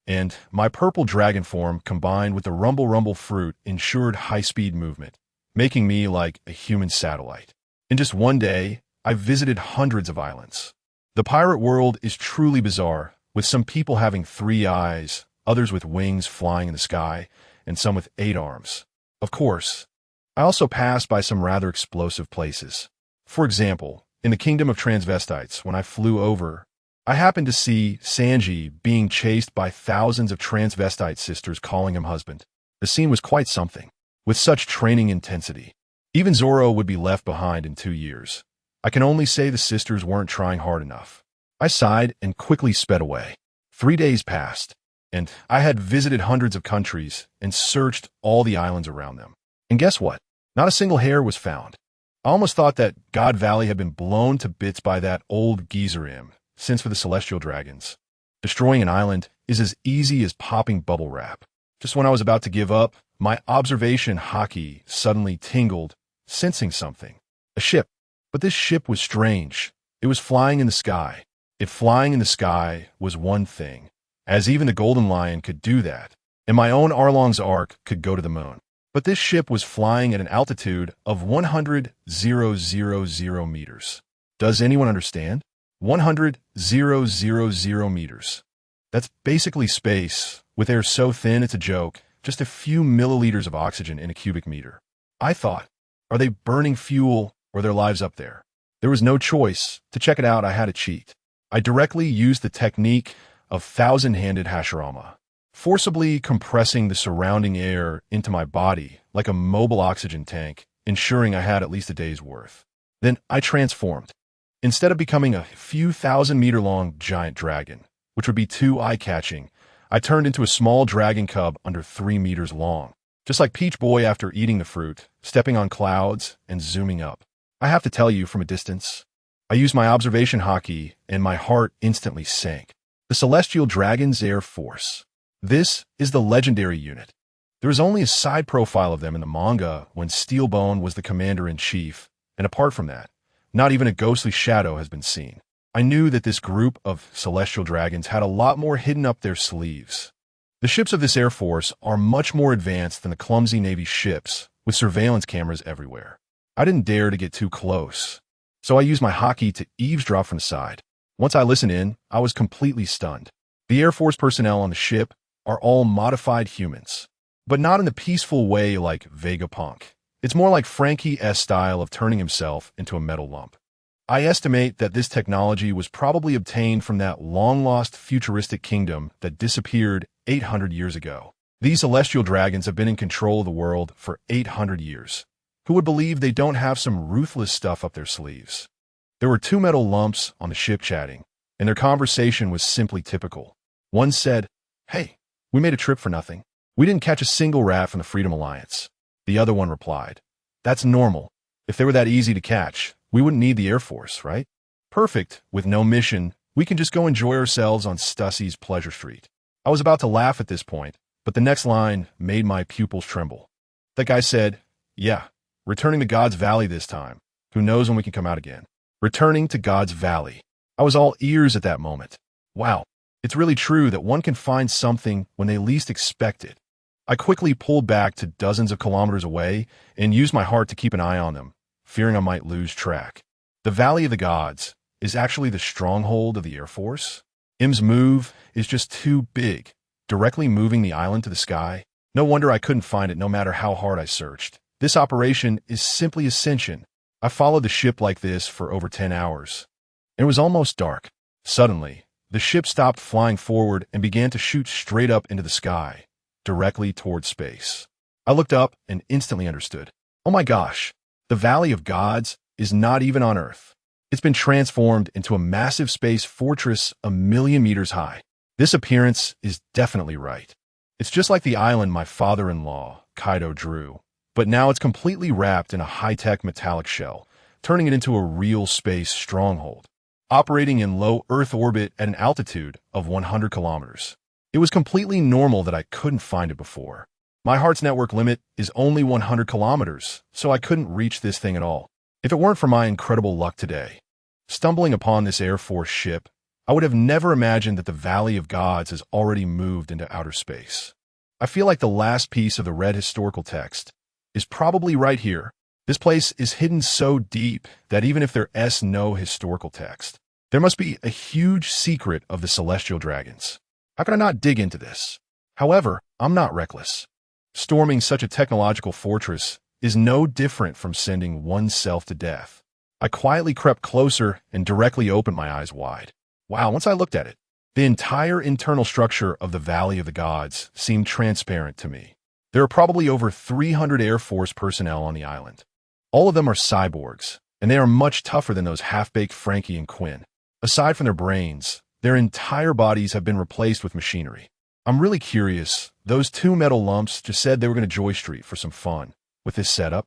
and my purple dragon form combined with the rumble fruit ensured high-speed movement, making me like a human satellite. In just one day, I visited hundreds of islands. The pirate world is truly bizarre, with some people having 3 eyes, others with wings flying in the sky, and some with 8 arms. Of course, I also passed by some rather explosive places. For example, in the Kingdom of Transvestites, when I flew over, I happened to see Sanji being chased by thousands of transvestite sisters calling him husband. The scene was quite something. With such training intensity, even Zoro would be left behind in 2 years. I can only say the sisters weren't trying hard enough. I sighed and quickly sped away. 3 days passed, and I had visited hundreds of countries and searched all the islands around them. And guess what? Not a single hair was found. I almost thought that God Valley had been blown to bits by that old geezer Im, since for the Celestial Dragons, destroying an island is as easy as popping bubble wrap. Just when I was about to give up, my observation haki suddenly tingled, sensing something. A ship. But this ship was strange. It was flying in the sky. If flying in the sky was one thing, as even the Golden Lion could do that, and my own Arlong's Ark could go to the moon. But this ship was flying at an altitude of 100,000 meters. Does anyone understand? 100,000 meters. That's basically space, with air so thin it's a joke, just a few milliliters of oxygen in a cubic meter. I thought, are they burning fuel or their lives up there? There was no choice. To check it out, I had to cheat. I directly used the technique of thousand-handed Hashirama, forcibly compressing the surrounding air into my body like a mobile oxygen tank, ensuring I had at least a day's worth. Then I transformed. Instead of becoming a few thousand-meter-long giant dragon, which would be too eye-catching, I turned into a small dragon cub under 3 meters long, just like Peach Boy after eating the fruit, stepping on clouds and zooming up. I have to tell you, from a distance, I used my observation haki and my heart instantly sank. The Celestial Dragons Air Force. This is the legendary unit. There is only a side profile of them in the manga when Steelbone was the commander-in-chief, and apart from that, not even a ghostly shadow has been seen. I knew that this group of celestial dragons had a lot more hidden up their sleeves. The ships of this Air Force are much more advanced than the clumsy Navy ships, with surveillance cameras everywhere. I didn't dare to get too close, so I used my haki to eavesdrop from the side. Once I listened in, I was completely stunned. The Air Force personnel on the ship are all modified humans, but not in the peaceful way like Vegapunk. It's more like Frankie's style of turning himself into a metal lump. I estimate that this technology was probably obtained from that long-lost futuristic kingdom that disappeared 800 years ago. These celestial dragons have been in control of the world for 800 years. Who would believe they don't have some ruthless stuff up their sleeves? There were two metal lumps on the ship chatting, and their conversation was simply typical. One said, "Hey, we made a trip for nothing. We didn't catch a single rat from the Freedom Alliance." The other one replied, "That's normal. If they were that easy to catch, we wouldn't need the Air Force, right? Perfect. With no mission, we can just go enjoy ourselves on Stussie's Pleasure Street." I was about to laugh at this point, but the next line made my pupils tremble. That guy said, "Yeah, returning to God's Valley this time. Who knows when we can come out again?" Returning to God's Valley. I was all ears at that moment. Wow, it's really true that one can find something when they least expect it. I quickly pulled back to dozens of kilometers away and used my heart to keep an eye on them, fearing I might lose track. The Valley of the Gods is actually the stronghold of the Air Force. M's move is just too big, directly moving the island to the sky. No wonder I couldn't find it no matter how hard I searched. This operation is simply ascension. I followed the ship like this for over 10 hours. It was almost dark. Suddenly, the ship stopped flying forward and began to shoot straight up into the sky, directly toward space. I looked up and instantly understood. Oh my gosh, the Valley of Gods is not even on Earth. It's been transformed into a massive space fortress 1,000,000 meters high. This appearance is definitely right. It's just like the island my father-in-law, Kaido, drew, but now it's completely wrapped in a high-tech metallic shell, turning it into a real space stronghold, operating in low Earth orbit at an altitude of 100 kilometers. It was completely normal that I couldn't find it before. My heart's network limit is only 100 kilometers, so I couldn't reach this thing at all. If it weren't for my incredible luck today, stumbling upon this Air Force ship, I would have never imagined that the Valley of Gods has already moved into outer space. I feel like the last piece of the red historical text is probably right here. This place is hidden so deep that even if there's no historical text, there must be a huge secret of the celestial dragons. How could I not dig into this? However, I'm not reckless. Storming such a technological fortress is no different from sending oneself to death. I quietly crept closer and directly opened my eyes wide. Wow, once I looked at it, the entire internal structure of the Valley of the Gods seemed transparent to me. There are probably over 300 Air Force personnel on the island. All of them are cyborgs, and they are much tougher than those half-baked Frankie and Quinn. Aside from their brains, their entire bodies have been replaced with machinery. I'm really curious, those two metal lumps just said they were going to Joy Street for some fun. With this setup,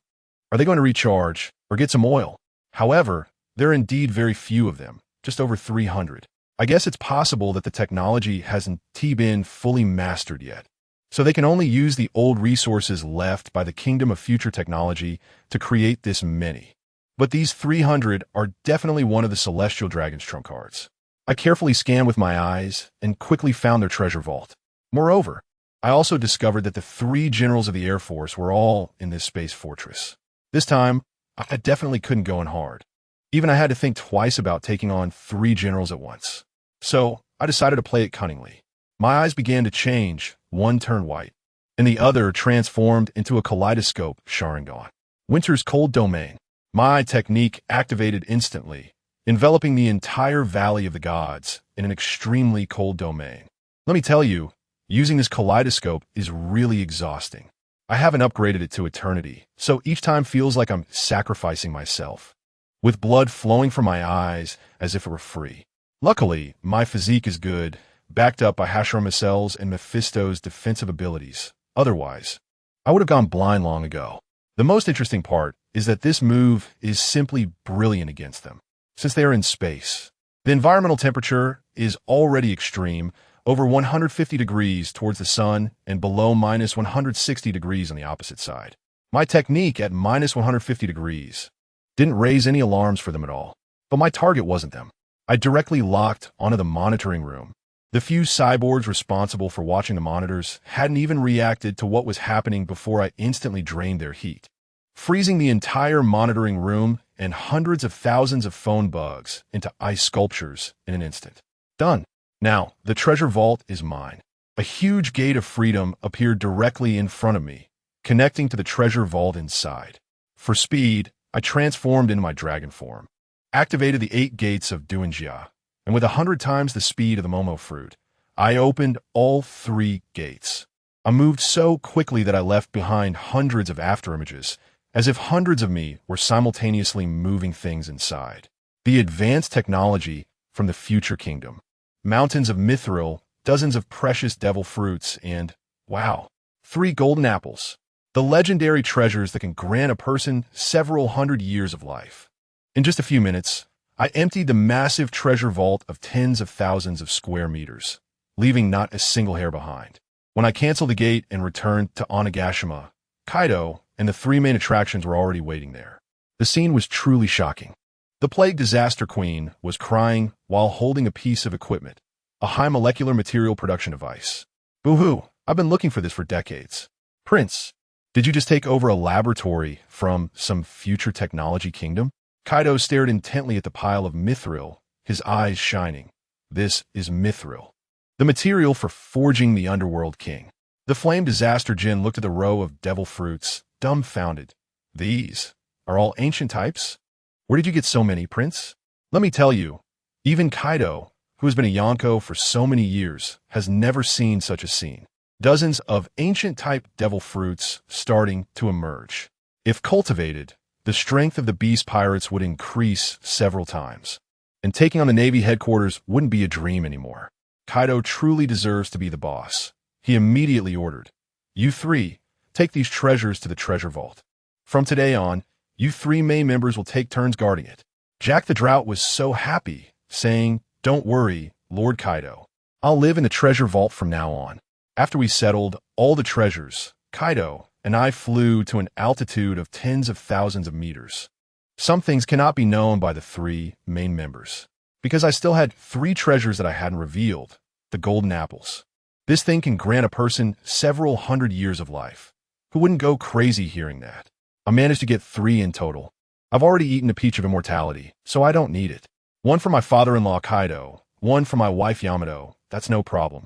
are they going to recharge or get some oil? However, there are indeed very few of them, just over 300. I guess it's possible that the technology hasn't been fully mastered yet, so they can only use the old resources left by the Kingdom of Future Technology to create this many. But these 300 are definitely one of the Celestial Dragon's trump cards. I carefully scanned with my eyes and quickly found their treasure vault. Moreover, I also discovered that the 3 generals of the Air Force were all in this space fortress. This time, I definitely couldn't go in hard. Even I had to think twice about taking on 3 generals at once. So, I decided to play it cunningly. My eyes began to change, one turned white, and the other transformed into a kaleidoscope Sharingan. Winter's cold domain. My technique activated instantly, enveloping the entire Valley of the Gods in an extremely cold domain. Let me tell you, using this kaleidoscope is really exhausting. I haven't upgraded it to eternity, so each time feels like I'm sacrificing myself, with blood flowing from my eyes as if it were free. Luckily, my physique is good, backed up by Hashiramasel's and Mephisto's defensive abilities. Otherwise, I would have gone blind long ago. The most interesting part is that this move is simply brilliant against them, since they are in space. The environmental temperature is already extreme, over 150 degrees towards the sun and below minus 160 degrees on the opposite side. My technique at minus 150 degrees didn't raise any alarms for them at all, but my target wasn't them. I directly locked onto the monitoring room. The few cyborgs responsible for watching the monitors hadn't even reacted to what was happening before I instantly drained their heat, freezing the entire monitoring room and hundreds of thousands of phone bugs into ice sculptures in an instant. Done. Now, the treasure vault is mine. A huge gate of freedom appeared directly in front of me, connecting to the treasure vault inside. For speed, I transformed into my dragon form, activated the 8 gates of Duanjia, and with 100 times the speed of the Momo fruit, I opened all 3 gates. I moved so quickly that I left behind hundreds of afterimages, as if hundreds of me were simultaneously moving things inside. The advanced technology from the future kingdom. Mountains of mithril, dozens of precious devil fruits, and, wow, 3 golden apples. The legendary treasures that can grant a person several hundred years of life. In just a few minutes, I emptied the massive treasure vault of tens of thousands of square meters, leaving not a single hair behind. When I canceled the gate and returned to Onigashima, Kaido and the 3 main attractions were already waiting there. The scene was truly shocking. The Plague Disaster Queen was crying while holding a piece of equipment, a high molecular material production device. Boo-hoo, I've been looking for this for decades. Prince, did you just take over a laboratory from some future technology kingdom? Kaido stared intently at the pile of mithril, his eyes shining. This is mithril, the material for forging the Underworld King. The Flame Disaster Jin looked at the row of devil fruits, dumbfounded. These are all ancient types? Where did you get so many, Prince? Let me tell you, even Kaido, who has been a Yonko for so many years, has never seen such a scene. Dozens of ancient-type devil fruits starting to emerge. If cultivated, the strength of the beast pirates would increase several times, and taking on the Navy headquarters wouldn't be a dream anymore. Kaido truly deserves to be the boss. He immediately ordered, "You 3, take these treasures to the treasure vault. From today on, you 3 main members will take turns guarding it." Jack the Drought was so happy, saying, "Don't worry, Lord Kaido. I'll live in the treasure vault from now on." After we settled all the treasures, Kaido and I flew to an altitude of tens of thousands of meters. Some things cannot be known by the 3 main members, because I still had 3 treasures that I hadn't revealed, the golden apples. This thing can grant a person several hundred years of life. Who wouldn't go crazy hearing that? I managed to get 3 in total. I've already eaten a peach of immortality, so I don't need it. 1 for my father-in-law Kaido, 1 for my wife Yamato, that's no problem.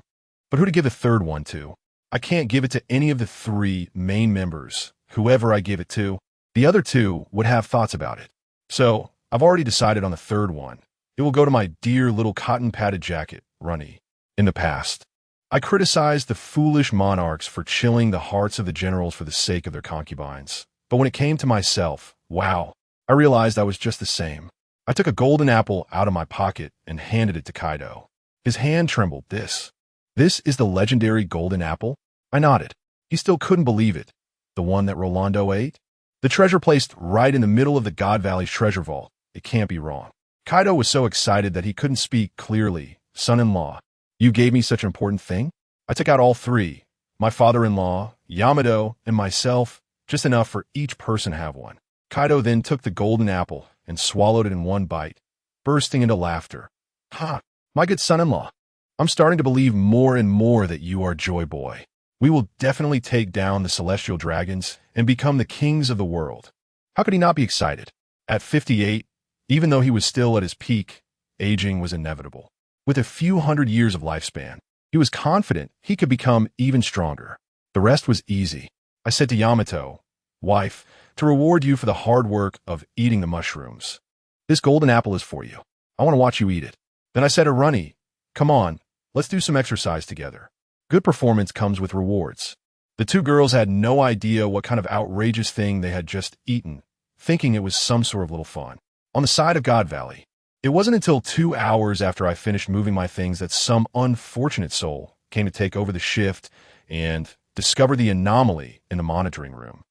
But who to give the 3rd one to? I can't give it to any of the 3 main members. Whoever I give it to, the other 2 would have thoughts about it. So, I've already decided on the 3rd one. It will go to my dear little cotton-padded jacket, Runny. In the past, I criticized the foolish monarchs for chilling the hearts of the generals for the sake of their concubines. But when it came to myself, wow, I realized I was just the same. I took a golden apple out of my pocket and handed it to Kaido. His hand trembled. This is the legendary golden apple? I nodded. He still couldn't believe it. The one that Rolando ate? The treasure placed right in the middle of the God Valley's treasure vault. It can't be wrong. Kaido was so excited that he couldn't speak clearly. Son-in-law, you gave me such an important thing? I took out all 3. My father-in-law, Yamato, and myself, just enough for each person to have one. Kaido then took the golden apple and swallowed it in one bite, bursting into laughter. Ha! My good son-in-law, I'm starting to believe more and more that you are Joy Boy. We will definitely take down the celestial dragons and become the kings of the world. How could he not be excited? At 58, even though he was still at his peak, aging was inevitable. With a few hundred years of lifespan, he was confident he could become even stronger. The rest was easy. I said to Yamato, "Wife, to reward you for the hard work of eating the mushrooms. This golden apple is for you. I want to watch you eat it." Then I said to Runny, "Come on, let's do some exercise together. Good performance comes with rewards." The 2 girls had no idea what kind of outrageous thing they had just eaten, thinking it was some sort of little fun. On the side of God Valley, it wasn't until 2 hours after I finished moving my things that some unfortunate soul came to take over the shift and discover the anomaly in the monitoring room,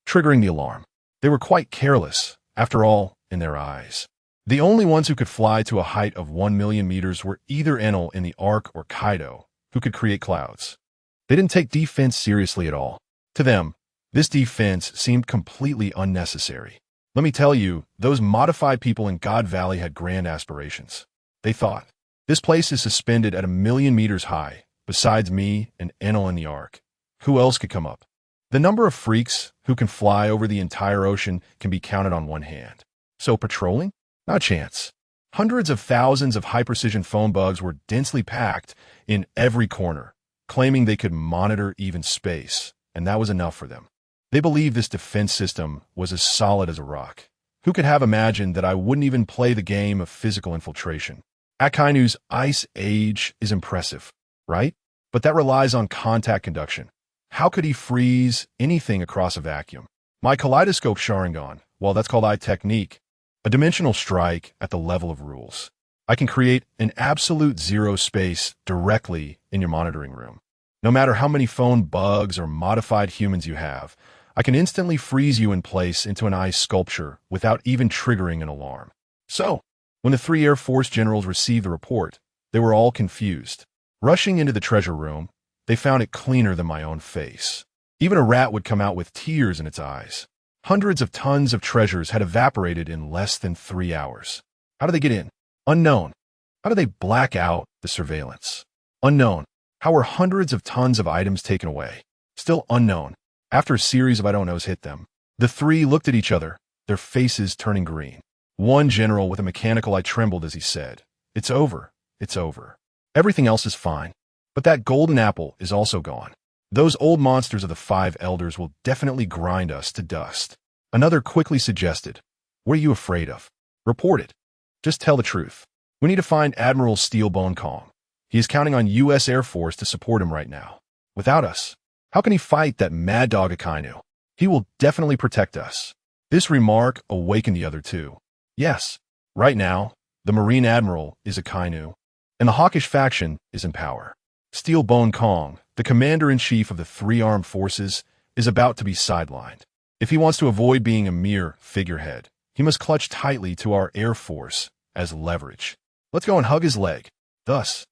triggering the alarm. They were quite careless, after all, in their eyes. The only ones who could fly to a height of 1 million meters were either Enel in the Ark or Kaido, who could create clouds. They didn't take defense seriously at all. To them, this defense seemed completely unnecessary. Let me tell you, those modified people in God Valley had grand aspirations. They thought, this place is suspended at 1 million meters high, besides me and Enel in the Ark. Who else could come up? The number of freaks who can fly over the entire ocean can be counted on one hand. So patrolling? Not a chance. Hundreds of thousands of high-precision phone bugs were densely packed in every corner, claiming they could monitor even space, and that was enough for them. They believed this defense system was as solid as a rock. Who could have imagined that I wouldn't even play the game of physical infiltration? Akainu's Ice Age is impressive, right? But that relies on contact conduction. How could he freeze anything across a vacuum? My Kaleidoscope Sharingan, well, that's called Eye Technique, a dimensional strike at the level of rules. I can create an absolute zero space directly in your monitoring room. No matter how many phone bugs or modified humans you have, I can instantly freeze you in place into an ice sculpture without even triggering an alarm. So, when the 3 Air Force generals received the report, they were all confused. Rushing into the treasure room, they found it cleaner than my own face. Even a rat would come out with tears in its eyes. Hundreds of tons of treasures had evaporated in less than 3 hours. How did they get in? Unknown. How did they black out the surveillance? Unknown. How were hundreds of tons of items taken away? Still unknown. After a series of I don't knows hit them, the 3 looked at each other, their faces turning green. One general with a mechanical eye trembled as he said, "It's over. It's over. Everything else is fine. But that golden apple is also gone. Those old monsters of the 5 elders will definitely grind us to dust." Another quickly suggested, "What are you afraid of? Report it. Just tell the truth. We need to find Admiral Steelbone Kong. He is counting on U.S. Air Force to support him right now. Without us, how can he fight that mad dog Akainu? He will definitely protect us." This remark awakened the other 2. Yes, right now, the Marine Admiral is Akainu, and the hawkish faction is in power. Steelbone Kong, the commander-in-chief of the 3 armed forces, is about to be sidelined. If he wants to avoid being a mere figurehead, he must clutch tightly to our Air Force as leverage. Let's go and hug his leg. Thus,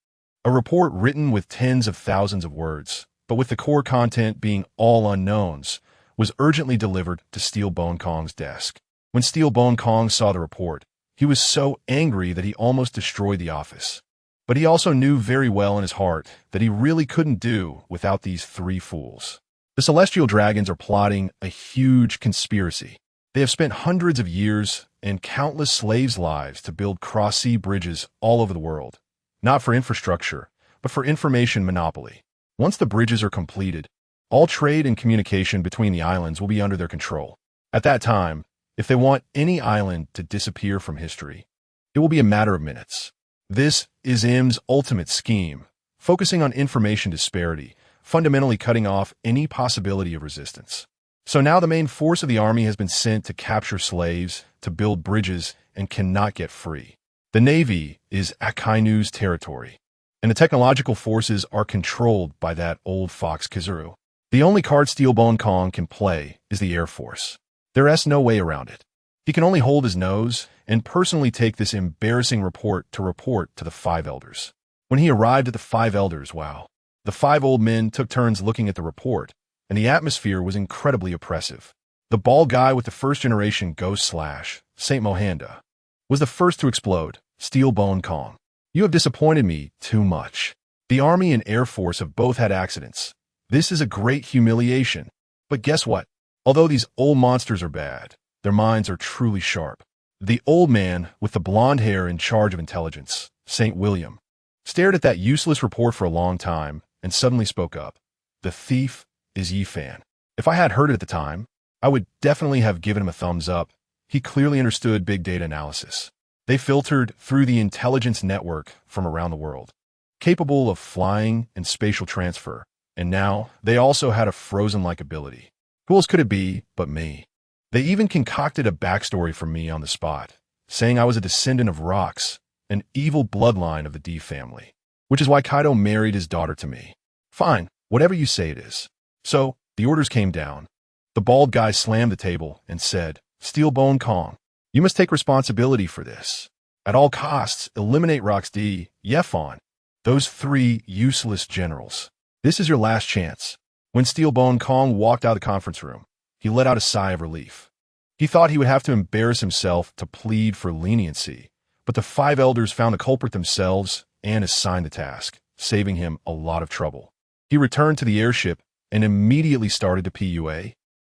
a report written with tens of thousands of words, but with the core content being all unknowns, was urgently delivered to Steelbone Kong's desk. When Steelbone Kong saw the report, he was so angry that he almost destroyed the office. But he also knew very well in his heart that he really couldn't do without these 3 fools. The Celestial Dragons are plotting a huge conspiracy. They have spent hundreds of years and countless slaves' lives to build cross-sea bridges all over the world, not for infrastructure, but for information monopoly. Once the bridges are completed, all trade and communication between the islands will be under their control. At that time, if they want any island to disappear from history, it will be a matter of minutes. This is M's ultimate scheme, focusing on information disparity, fundamentally cutting off any possibility of resistance. So now the main force of the army has been sent to capture slaves, to build bridges, and cannot get free. The Navy is Akainu's territory, and the technological forces are controlled by that old fox Kizuru. The only card Steelbone Kong can play is the Air Force. There's no way around it. He can only hold his nose and personally take this embarrassing report to the 5 elders. When he arrived at the 5 elders, wow, the 5 old men took turns looking at the report, and the atmosphere was incredibly oppressive. The bald guy with the first-generation Ghost Slash, Saint Mohanda, was the first to explode. Steelbone Kong, you have disappointed me too much. The Army and Air Force have both had accidents. This is a great humiliation. But guess what? Although these old monsters are bad, their minds are truly sharp. The old man with the blonde hair in charge of intelligence, St. William, stared at that useless report for a long time and suddenly spoke up. "The thief is Yifan." If I had heard it at the time, I would definitely have given him a thumbs up. He clearly understood big data analysis. They filtered through the intelligence network from around the world, capable of flying and spatial transfer, and now they also had a frozen-like ability. Who else could it be but me? They even concocted a backstory for me on the spot, saying I was a descendant of rocks, an evil bloodline of the D family, which is why Kaido married his daughter to me. Fine, whatever you say it is. So, the orders came down. The bald guy slammed the table and said, "Steelbone Kong, you must take responsibility for this. At all costs, eliminate Rox D, Yefon, those 3 useless generals. This is your last chance." When Steelbone Kong walked out of the conference room, he let out a sigh of relief. He thought he would have to embarrass himself to plead for leniency, but the 5 elders found the culprit themselves and assigned the task, saving him a lot of trouble. He returned to the airship and immediately started to PUA,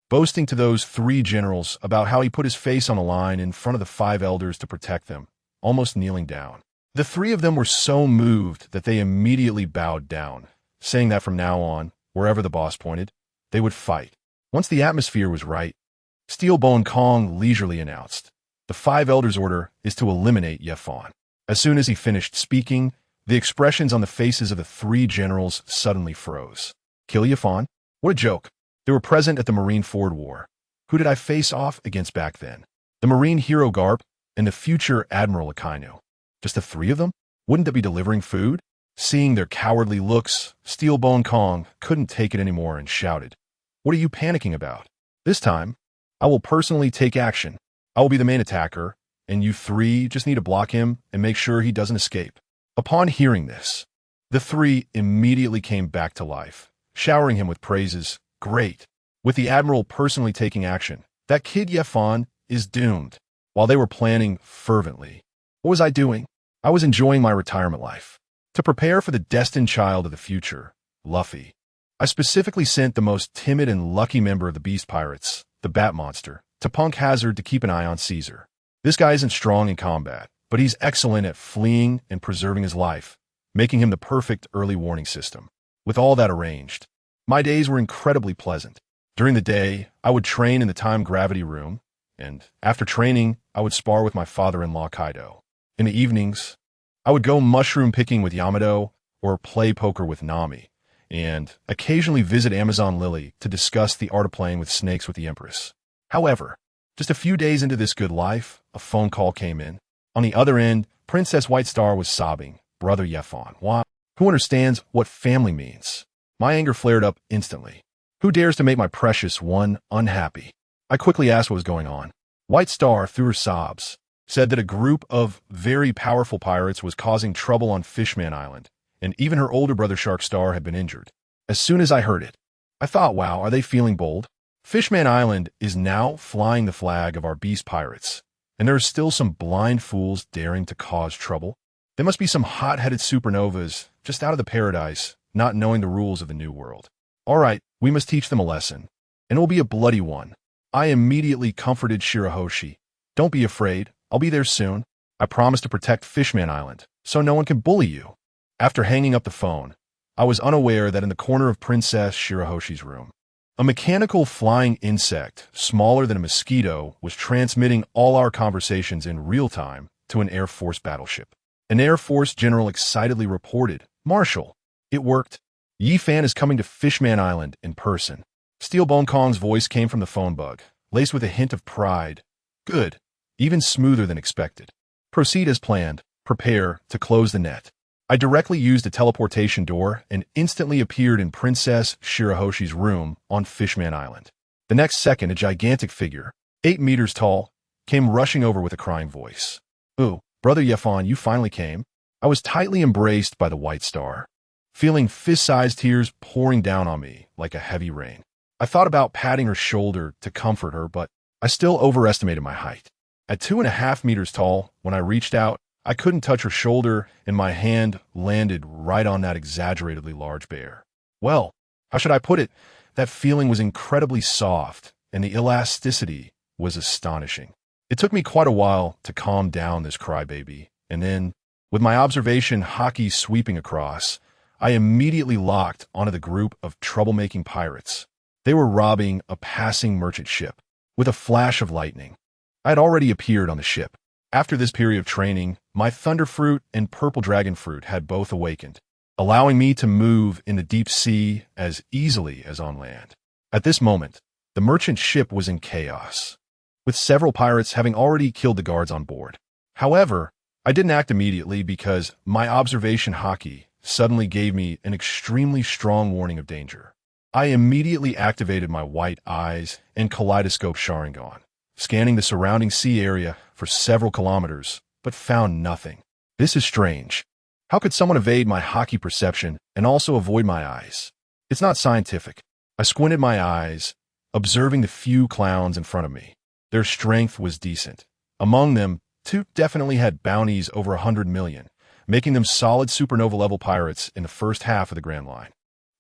boasting to those 3 generals about how he put his face on the line in front of the 5 elders to protect them, almost kneeling down. The three of them were so moved that they immediately bowed down, saying that from now on, wherever the boss pointed, they would fight. Once the atmosphere was right, Steelbone Kong leisurely announced, "The Five Elders' order is to eliminate Yefan." As soon as he finished speaking, the expressions on the faces of the three generals suddenly froze. Kill Yefan? What a joke. They were present at the Marine Ford War. Who did I face off against back then? The Marine hero Garp and the future Admiral Akainu. Just the three of them? Wouldn't they be delivering food? Seeing their cowardly looks, Steelbone Kong couldn't take it anymore and shouted, "What are you panicking about? This time, I will personally take action. I will be the main attacker, and you three just need to block him and make sure he doesn't escape." Upon hearing this, the three immediately came back to life, showering him with praises. Great. With the Admiral personally taking action, that kid Yefan is doomed. While they were planning fervently, what was I doing? I was enjoying my retirement life. To prepare for the destined child of the future, Luffy, I specifically sent the most timid and lucky member of the Beast Pirates, the Bat Monster, to Punk Hazard to keep an eye on Caesar. This guy isn't strong in combat, but he's excellent at fleeing and preserving his life, making him the perfect early warning system. With all that arranged, my days were incredibly pleasant. During the day, I would train in the time gravity room, and after training, I would spar with my father-in-law Kaido. In the evenings, I would go mushroom picking with Yamato or play poker with Nami, and occasionally visit Amazon Lily to discuss the art of playing with snakes with the Empress. However, just a few days into this good life, a phone call came in. On the other end, Princess White Star was sobbing, "Brother Yefan, why? Who understands what family means?" My anger flared up instantly. Who dares to make my precious one unhappy? I quickly asked what was going on. White Star, through her sobs, said that a group of very powerful pirates was causing trouble on Fishman Island, and even her older brother Shark Star had been injured. As soon as I heard it, I thought, wow, are they feeling bold? Fishman Island is now flying the flag of our beast pirates, and there are still some blind fools daring to cause trouble. There must be some hot-headed supernovas just out of the paradise, not knowing the rules of the new world. All right, we must teach them a lesson, and it will be a bloody one. I immediately comforted Shirahoshi. Don't be afraid, I'll be there soon. I promise to protect Fishman Island, so no one can bully you. After hanging up the phone, I was unaware that in the corner of Princess Shirahoshi's room, a mechanical flying insect, smaller than a mosquito, was transmitting all our conversations in real time to an Air Force battleship. An Air Force general excitedly reported, "Marshal, it worked. Yifan is coming to Fishman Island in person." Steelbone Kong's voice came from the phone bug, laced with a hint of pride. "Good. Even smoother than expected. Proceed as planned. Prepare to close the net." I directly used a teleportation door and instantly appeared in Princess Shirahoshi's room on Fishman Island. The next second, a gigantic figure, 8 meters tall, came rushing over with a crying voice. "Ooh, Brother Yefan, you finally came." I was tightly embraced by the White Star, feeling fist-sized tears pouring down on me like a heavy rain. I thought about patting her shoulder to comfort her, but I still overestimated my height. At 2.5 meters tall, when I reached out, I couldn't touch her shoulder, and my hand landed right on that exaggeratedly large bear. Well, how should I put it? That feeling was incredibly soft, and the elasticity was astonishing. It took me quite a while to calm down this crybaby, and then, with my observation haki sweeping across, I immediately locked onto the group of troublemaking pirates. They were robbing a passing merchant ship. With a flash of lightning, I had already appeared on the ship. After this period of training, my Thunderfruit and Purple Dragon Fruit had both awakened, allowing me to move in the deep sea as easily as on land. At this moment, the merchant ship was in chaos, with several pirates having already killed the guards on board. However, I didn't act immediately because my observation haki suddenly gave me an extremely strong warning of danger. I immediately activated my white eyes and kaleidoscope Sharingan, scanning the surrounding sea area for several kilometers, but found nothing. This is strange. How could someone evade my haki perception and also avoid my eyes? It's not scientific. I squinted my eyes, observing the few clowns in front of me. Their strength was decent. Among them, 2 definitely had bounties over 100 million, making them solid supernova-level pirates in the first half of the Grand Line.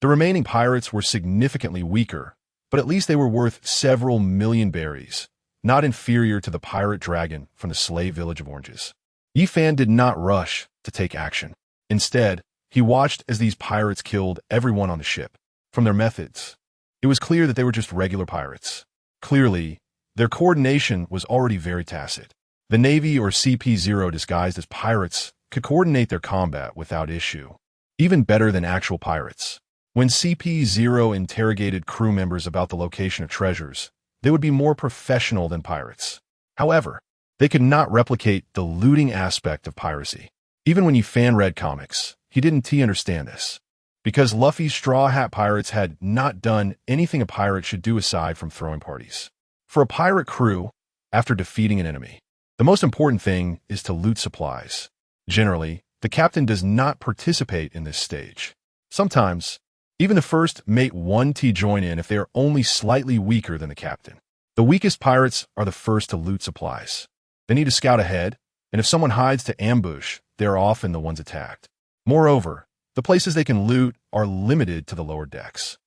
The remaining pirates were significantly weaker, but at least they were worth several million berries, not inferior to the pirate dragon from the slave village of Oranges. Yi Fan did not rush to take action. Instead, he watched as these pirates killed everyone on the ship. From their methods, it was clear that they were just regular pirates. Clearly, their coordination was already very tacit. The Navy or CP0 disguised as pirates could coordinate their combat without issue, even better than actual pirates. When CP0 interrogated crew members about the location of treasures, they would be more professional than pirates. However, they could not replicate the looting aspect of piracy. Even when Yi Fan read comics, he didn't understand this. Because Luffy's Straw Hat Pirates had not done anything a pirate should do aside from throwing parties. For a pirate crew, after defeating an enemy, the most important thing is to loot supplies. Generally, the captain does not participate in this stage. Sometimes, even the first mate want to join in if they are only slightly weaker than the captain. The weakest pirates are the first to loot supplies. They need to scout ahead, and if someone hides to ambush, they are often the ones attacked. Moreover, the places they can loot are limited to the lower decks.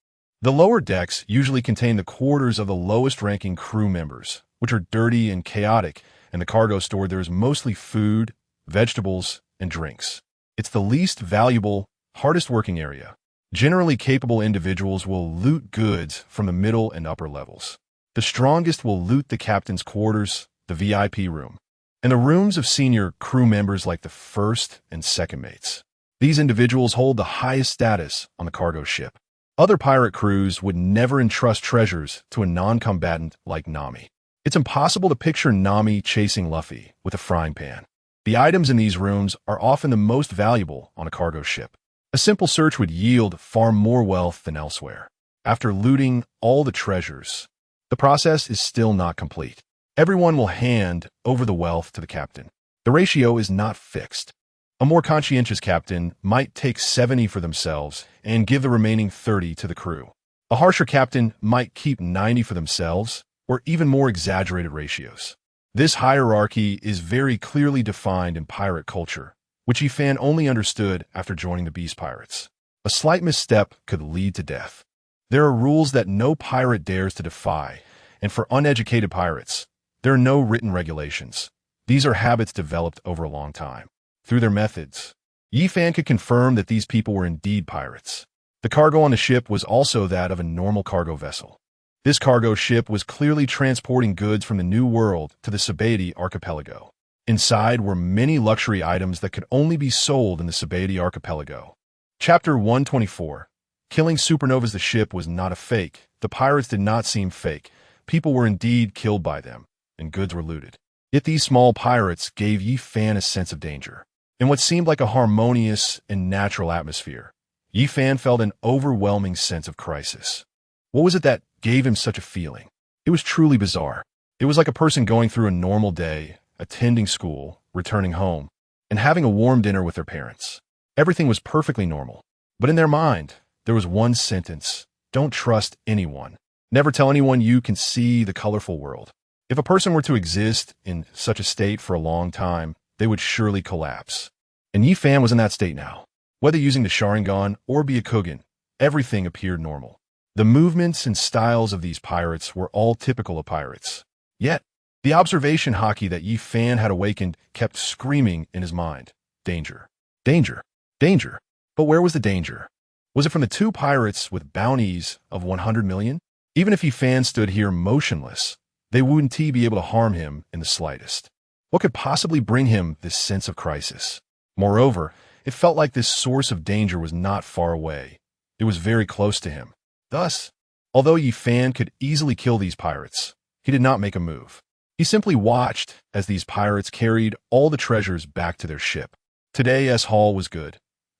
The lower decks usually contain the quarters of the lowest-ranking crew members, which are dirty and chaotic, and the cargo stored there is mostly food, vegetables, and drinks. It's the least valuable, hardest-working area. Generally capable individuals will loot goods from the middle and upper levels. The strongest will loot the captain's quarters, the VIP room, and the rooms of senior crew members like the first and second mates. These individuals hold the highest status on the cargo ship. Other pirate crews would never entrust treasures to a non-combatant like Nami. It's impossible to picture Nami chasing Luffy with a frying pan. The items in these rooms are often the most valuable on a cargo ship. A simple search would yield far more wealth than elsewhere. After looting all the treasures, the process is still not complete. Everyone will hand over the wealth to the captain. The ratio is not fixed. A more conscientious captain might take 70 for themselves and give the remaining 30 to the crew. A harsher captain might keep 90 for themselves, or even more exaggerated ratios. This hierarchy is very clearly defined in pirate culture, which Yi Fan only understood after joining the Beast Pirates. A slight misstep could lead to death. There are rules that no pirate dares to defy, and for uneducated pirates, there are no written regulations. These are habits developed over a long time. Through their methods, Yi Fan could confirm that these people were indeed pirates. The cargo on the ship was also that of a normal cargo vessel. This cargo ship was clearly transporting goods from the New World to the Sabaody archipelago. Inside were many luxury items that could only be sold in the Sabaody archipelago. Chapter 124. Killing supernovas. The ship was not a fake. The pirates did not seem fake. People were indeed killed by them, and goods were looted. Yet these small pirates gave Yi Fan a sense of danger. In what seemed like a harmonious and natural atmosphere, Yi Fan felt an overwhelming sense of crisis. What was it that gave him such a feeling? It was truly bizarre. It was like a person going through a normal day, attending school, returning home, and having a warm dinner with their parents. Everything was perfectly normal. But in their mind, there was one sentence: don't trust anyone. Never tell anyone you can see the colorful world. If a person were to exist in such a state for a long time, they would surely collapse. And Yi Fan was in that state now. Whether using the Sharingan or Byakugan, everything appeared normal. The movements and styles of these pirates were all typical of pirates. Yet, the observation haki that Yi Fan had awakened kept screaming in his mind. Danger. Danger. Danger. But where was the danger? Was it from the two pirates with bounties of 100 million? Even if Yi Fan stood here motionless, they wouldn't be able to harm him in the slightest. What could possibly bring him this sense of crisis? Moreover, it felt like this source of danger was not far away. It was very close to him. Thus, although Yi Fan could easily kill these pirates, he did not make a move. He simply watched as these pirates carried all the treasures back to their ship. Today's haul was good.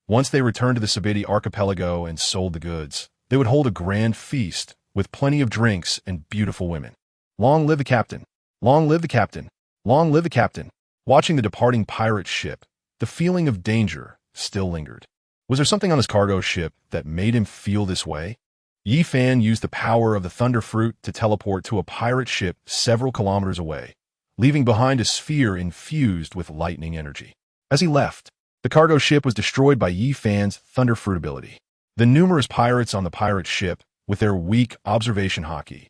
Once they returned to the Sabaody archipelago and sold the goods, they would hold a grand feast with plenty of drinks and beautiful women. Long live the captain! Long live the captain! Long live the captain! Watching the departing pirate ship, the feeling of danger still lingered. Was there something on this cargo ship that made him feel this way? Yi Fan used the power of the Thunder Fruit to teleport to a pirate ship several kilometers away, leaving behind a sphere infused with lightning energy. As he left, the cargo ship was destroyed by Yi Fan's Thunder Fruit ability. The numerous pirates on the pirate ship, with their weak observation haki,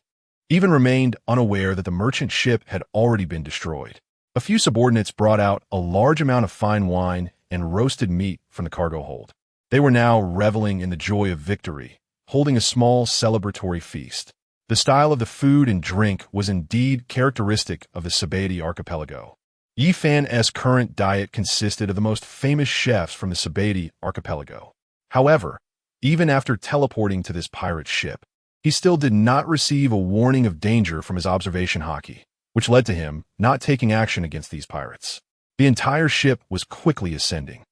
even remained unaware that the merchant ship had already been destroyed. A few subordinates brought out a large amount of fine wine and roasted meat from the cargo hold. They were now reveling in the joy of victory, holding a small celebratory feast. The style of the food and drink was indeed characteristic of the Sabati archipelago. Yifan's current diet consisted of the most famous chefs from the Sabati archipelago. However, even after teleporting to this pirate ship, he still did not receive a warning of danger from his observation haki, which led to him not taking action against these pirates. The entire ship was quickly ascending.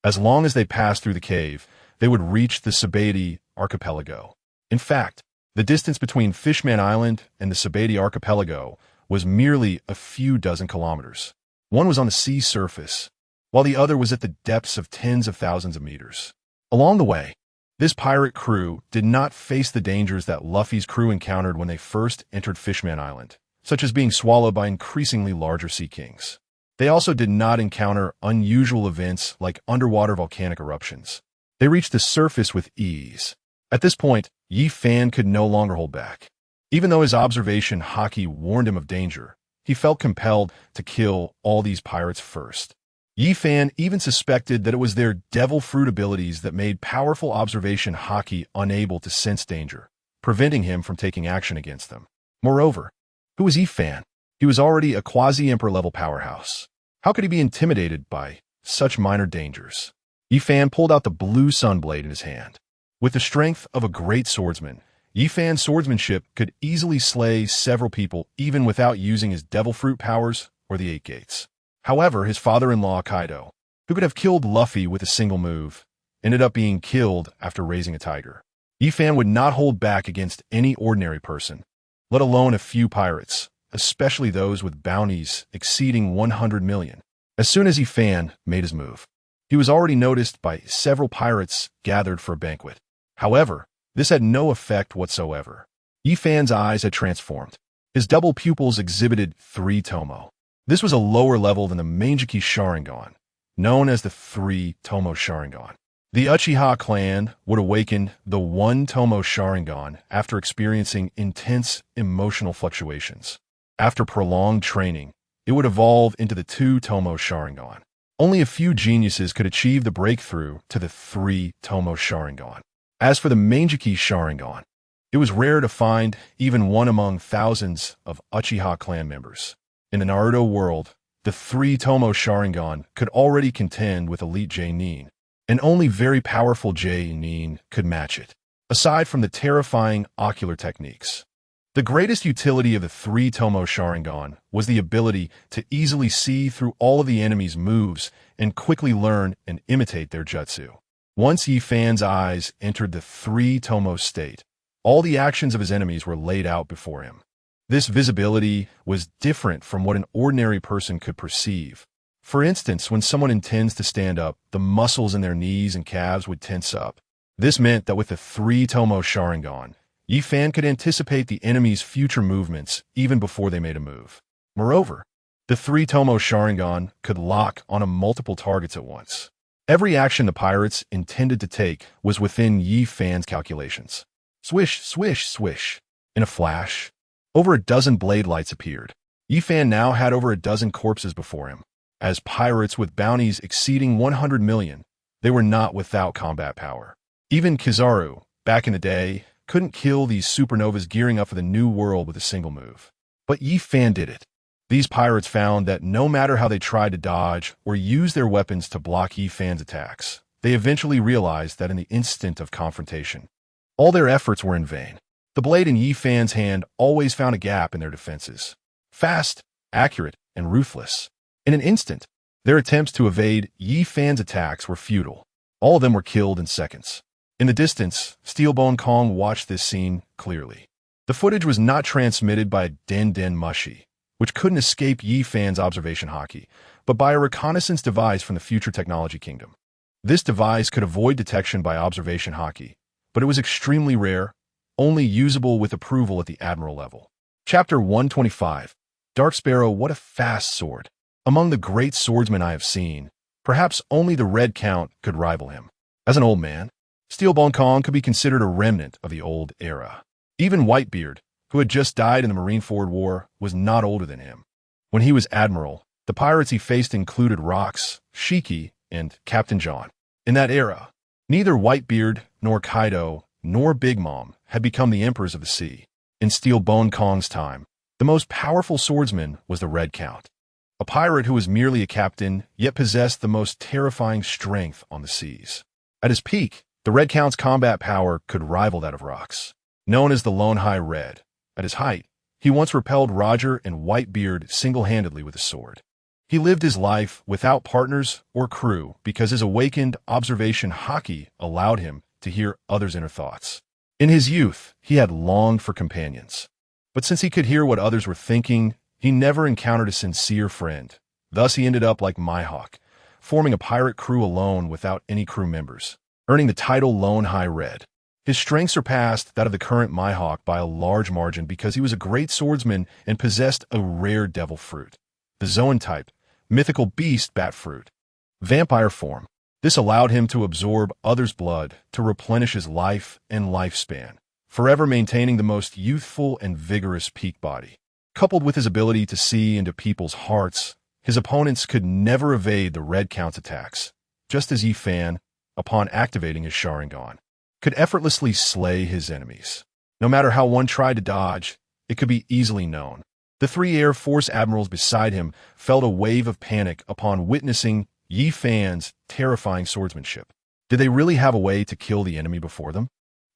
As long as they passed through the cave, they would reach the Sabati archipelago. In fact, the distance between Fishman Island and the Sabati archipelago was merely a few dozen kilometers. One was on the sea surface, while the other was at the depths of tens of thousands of meters. Along the way, this pirate crew did not face the dangers that Luffy's crew encountered when they first entered Fishman Island, such as being swallowed by increasingly larger sea kings. They also did not encounter unusual events like underwater volcanic eruptions. They reached the surface with ease. At this point, Yi Fan could no longer hold back. Even though his observation haki warned him of danger, he felt compelled to kill all these pirates first. Yi Fan even suspected that it was their devil fruit abilities that made powerful observation haki unable to sense danger, preventing him from taking action against them. Moreover, who was Yi Fan? He was already a quasi-emperor level powerhouse. How could he be intimidated by such minor dangers? Yi Fan pulled out the blue sunblade in his hand. With the strength of a great swordsman, Yi Fan's swordsmanship could easily slay several people even without using his devil fruit powers or the 8 gates. However, his father-in-law Kaido, who could have killed Luffy with a single move, ended up being killed after raising a tiger. Yi Fan would not hold back against any ordinary person, let alone a few pirates, especially those with bounties exceeding 100 million. As soon as Yi Fan made his move, he was already noticed by several pirates gathered for a banquet. However, this had no effect whatsoever. Yi Fan's eyes had transformed. His double pupils exhibited 3 Tomo. This was a lower level than the Mangeki Sharingan, known as the 3 Tomo Sharingan. The Uchiha clan would awaken the 1 Tomo Sharingan after experiencing intense emotional fluctuations. After prolonged training, it would evolve into the 2 Tomo Sharingan. Only a few geniuses could achieve the breakthrough to the 3 Tomo Sharingan. As for the Mangeki Sharingan, it was rare to find even one among thousands of Uchiha clan members. In the Naruto world, the 3 Tomo Sharingan could already contend with elite J-Nin, and only very powerful J-Nin could match it, aside from the terrifying ocular techniques. The greatest utility of the 3 Tomo Sharingan was the ability to easily see through all of the enemy's moves and quickly learn and imitate their jutsu. Once Yi Fan's eyes entered the 3 Tomo state, all the actions of his enemies were laid out before him. This visibility was different from what an ordinary person could perceive. For instance, when someone intends to stand up, the muscles in their knees and calves would tense up. This meant that with the 3 Tomo Sharingan, Yi Fan could anticipate the enemy's future movements even before they made a move. Moreover, the 3 Tomo Sharingan could lock onto multiple targets at once. Every action the pirates intended to take was within Yi Fan's calculations. Swish, swish, swish. In a flash, over a dozen blade lights appeared. Yi Fan now had over a dozen corpses before him. As pirates with bounties exceeding 100 million, they were not without combat power. Even Kizaru, back in the day, couldn't kill these supernovas gearing up for the new world with a single move. But Yi Fan did it. These pirates found that no matter how they tried to dodge or use their weapons to block Yi Fan's attacks, they eventually realized that in the instant of confrontation, all their efforts were in vain. The blade in Yi Fan's hand always found a gap in their defenses. Fast, accurate, and ruthless. In an instant, their attempts to evade Yi Fan's attacks were futile. All of them were killed in seconds. In the distance, Steelbone Kong watched this scene clearly. The footage was not transmitted by Den Den Mushi, which couldn't escape Yi Fan's observation haki, but by a reconnaissance device from the Future Technology Kingdom. This device could avoid detection by observation haki, but it was extremely rare, only usable with approval at the Admiral level. Chapter 125. Dark Sparrow, what a fast sword. Among the great swordsmen I have seen, perhaps only the Red Count could rival him. As an old man, Steelbone Kong could be considered a remnant of the old era. Even Whitebeard, who had just died in the Marineford War, was not older than him. When he was Admiral, The pirates he faced included Rocks, Shiki, and Captain John. In that era, neither Whitebeard, nor Kaido, nor Big Mom had become the emperors of the sea. In Steel Bone Kong's time, the most powerful swordsman was the Red Count, a pirate who was merely a captain, yet possessed the most terrifying strength on the seas. At his peak, the Red Count's combat power could rival that of Rocks. Known as the Lone High Red, at his height, he once repelled Roger and Whitebeard single-handedly with a sword. He lived his life without partners or crew because his awakened observation haki allowed him to hear others' inner thoughts. In his youth, he had longed for companions. But since he could hear what others were thinking, he never encountered a sincere friend. Thus he ended up like Mihawk, forming a pirate crew alone without any crew members, earning the title Lone High Red. His strength surpassed that of the current Mihawk by a large margin because he was a great swordsman and possessed a rare devil fruit, the Zoan-type, mythical beast bat fruit. Vampire form. This allowed him to absorb others' blood to replenish his life and lifespan, forever maintaining the most youthful and vigorous peak body. Coupled with his ability to see into people's hearts, his opponents could never evade the Red Count's attacks, just as Yi Fan, upon activating his Sharingan, could effortlessly slay his enemies. No matter how one tried to dodge, it could be easily known. The 3 Air Force admirals beside him felt a wave of panic upon witnessing Yi Fan's terrifying swordsmanship. Did they really have a way to kill the enemy before them?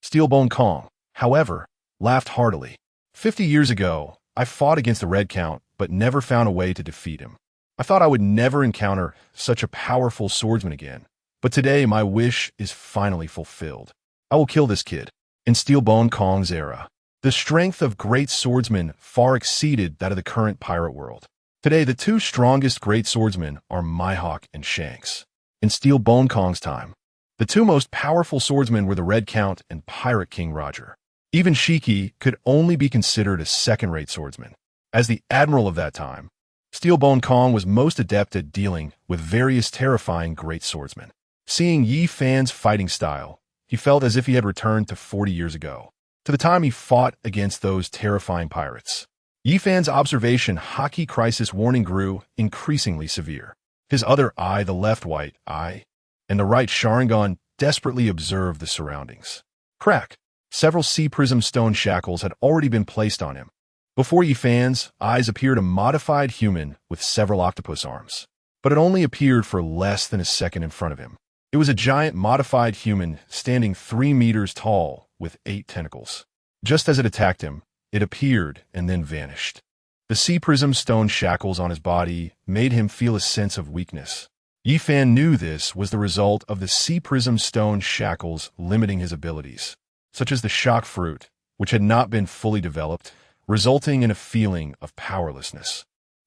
Steelbone Kong, however, laughed heartily. 50 years ago, I fought against the Red Count, but never found a way to defeat him. I thought I would never encounter such a powerful swordsman again. But today, my wish is finally fulfilled. I will kill this kid. In Steelbone Kong's era, the strength of great swordsmen far exceeded that of the current pirate world. Today, the 2 strongest great swordsmen are Mihawk and Shanks. In Steelbone Kong's time, the 2 most powerful swordsmen were the Red Count and Pirate King Roger. Even Shiki could only be considered a second-rate swordsman. As the admiral of that time, Steelbone Kong was most adept at dealing with various terrifying great swordsmen. Seeing Yi Fan's fighting style, he felt as if he had returned to 40 years ago, to the time he fought against those terrifying pirates. Yi Fan's observation haki crisis warning grew increasingly severe. His other eye, the left white eye, and the right Sharingan desperately observed the surroundings. Crack! Several sea prism stone shackles had already been placed on him. Before Yi Fan's eyes appeared a modified human with several octopus arms. But it only appeared for less than a second in front of him. It was a giant modified human standing 3 meters tall with 8 tentacles. Just as it attacked him, it appeared and then vanished. The sea prism stone shackles on his body made him feel a sense of weakness. Yi Fan knew this was the result of the sea prism stone shackles limiting his abilities, such as the shock fruit, which had not been fully developed, resulting in a feeling of powerlessness.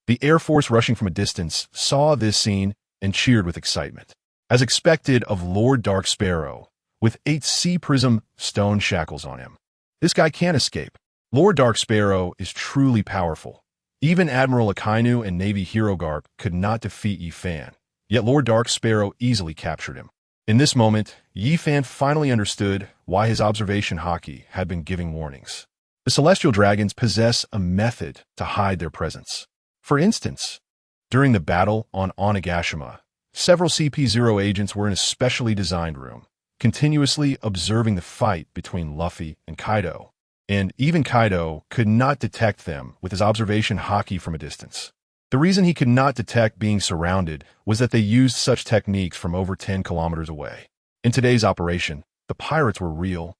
The Air Force rushing from a distance saw this scene and cheered with excitement. As expected of Lord Dark Sparrow, with 8 sea prism stone shackles on him. This guy can't escape. Lord Dark Sparrow is truly powerful. Even Admiral Akainu and Navy Hero Garp could not defeat Yi Fan, yet Lord Dark Sparrow easily captured him. In this moment, Yi Fan finally understood why his observation haki had been giving warnings. The Celestial Dragons possess a method to hide their presence. For instance, during the battle on Onigashima, several CP0 agents were in a specially designed room, continuously observing the fight between Luffy and Kaido. And even Kaido could not detect them with his observation haki from a distance. The reason he could not detect being surrounded was that they used such techniques from over 10 kilometers away. In today's operation, the pirates were real,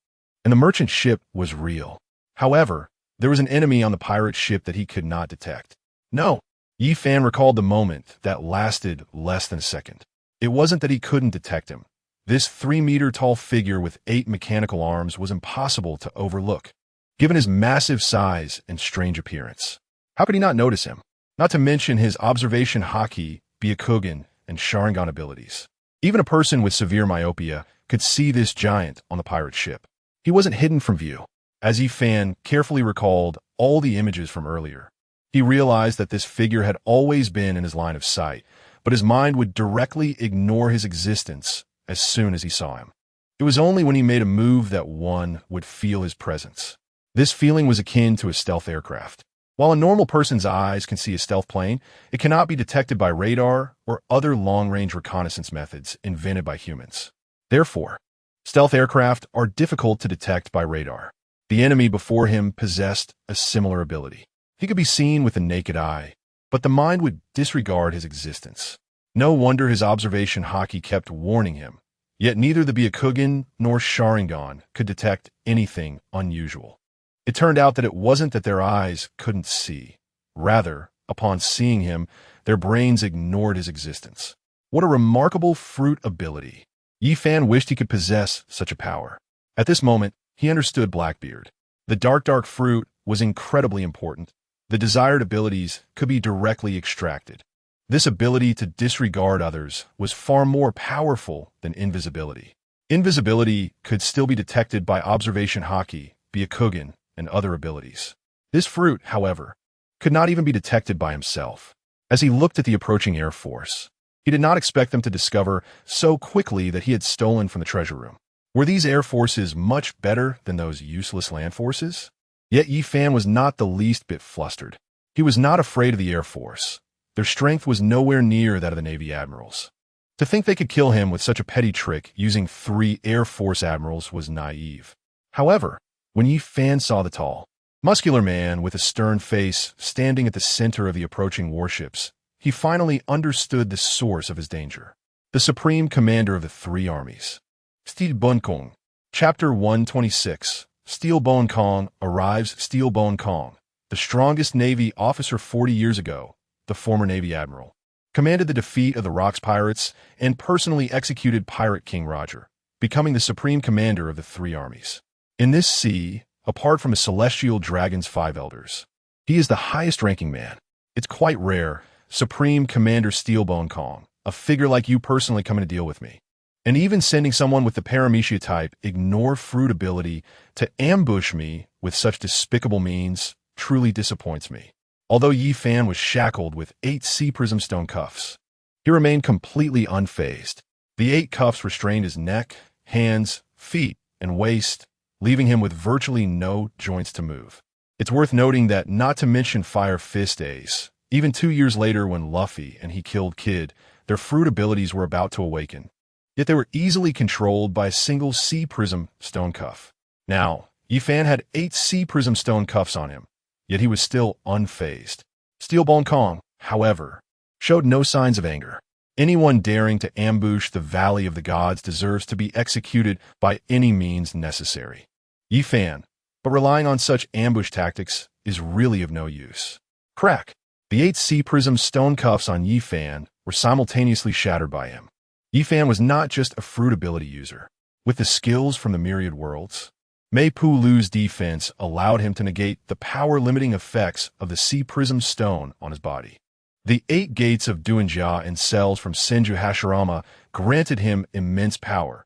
and the merchant ship was real. However, there was an enemy on the pirate ship that he could not detect. No, Yi Fan recalled the moment that lasted less than a second. It wasn't that he couldn't detect him. This 3-meter-tall figure with 8 mechanical arms was impossible to overlook, given his massive size and strange appearance. How could he not notice him? Not to mention his observation haki, Byakugan, and Sharingan abilities. Even a person with severe myopia could see this giant on the pirate ship. He wasn't hidden from view. As Yi Fan carefully recalled all the images from earlier, he realized that this figure had always been in his line of sight, but his mind would directly ignore his existence as soon as he saw him. It was only when he made a move that one would feel his presence. This feeling was akin to a stealth aircraft. While a normal person's eyes can see a stealth plane, it cannot be detected by radar or other long-range reconnaissance methods invented by humans. Therefore, stealth aircraft are difficult to detect by radar. The enemy before him possessed a similar ability. He could be seen with the naked eye, but the mind would disregard his existence. No wonder his observation haki kept warning him. Yet neither the Byakugan nor Sharingan could detect anything unusual. It turned out that it wasn't that their eyes couldn't see. Rather, upon seeing him, their brains ignored his existence. What a remarkable fruit ability. Yi Fan wished he could possess such a power. At this moment, he understood Blackbeard. The dark fruit was incredibly important. The desired abilities could be directly extracted. This ability to disregard others was far more powerful than invisibility. Invisibility could still be detected by observation haki, Byakugan, and other abilities. This fruit, however, could not even be detected by himself. As he looked at the approaching Air Force, he did not expect them to discover so quickly that he had stolen from the treasure room. Were these Air Forces much better than those useless land forces? Yet Yi Fan was not the least bit flustered. He was not afraid of the Air Force. Their strength was nowhere near that of the Navy admirals. To think they could kill him with such a petty trick using 3 Air Force admirals was naive. However, when Yi Fan saw the tall, muscular man with a stern face standing at the center of the approaching warships, he finally understood the source of his danger. The Supreme Commander of the 3 armies. Steel Bone Kong. Chapter 126. Steel Bone Kong arrives. Steel Bone Kong, the strongest Navy officer 40 years ago, the former Navy admiral, commanded the defeat of the Rocks pirates and personally executed Pirate King Roger, becoming the Supreme Commander of the 3 armies. In this sea, apart from his celestial dragon's 5 elders, he is the highest-ranking man. It's quite rare, Supreme Commander Steelbone Kong, a figure like you personally coming to deal with me. And even sending someone with the Paramecia type ignore fruit ability to ambush me with such despicable means truly disappoints me. Although Yi Fan was shackled with 8 sea prism stone cuffs, he remained completely unfazed. The 8 cuffs restrained his neck, hands, feet, and waist, leaving him with virtually no joints to move. It's worth noting that, not to mention Fire Fist Ace, even 2 years later when Luffy and he killed Kid, their fruit abilities were about to awaken. Yet they were easily controlled by a single Sea Prism stone cuff. Now, Yi Fan had 8 Sea Prism stone cuffs on him, yet he was still unfazed. Steelbone Kong, however, showed no signs of anger. Anyone daring to ambush the Valley of the Gods deserves to be executed by any means necessary. Yi Fan, but relying on such ambush tactics is really of no use. Crack! The 8 Sea Prism stone cuffs on Yi Fan were simultaneously shattered by him. Yi Fan was not just a fruit ability user. With the skills from the Myriad Worlds, Mei Pu Lu's defense allowed him to negate the power-limiting effects of the Sea Prism stone on his body. The 8 gates of Duanjia and cells from Senju Hashirama granted him immense power,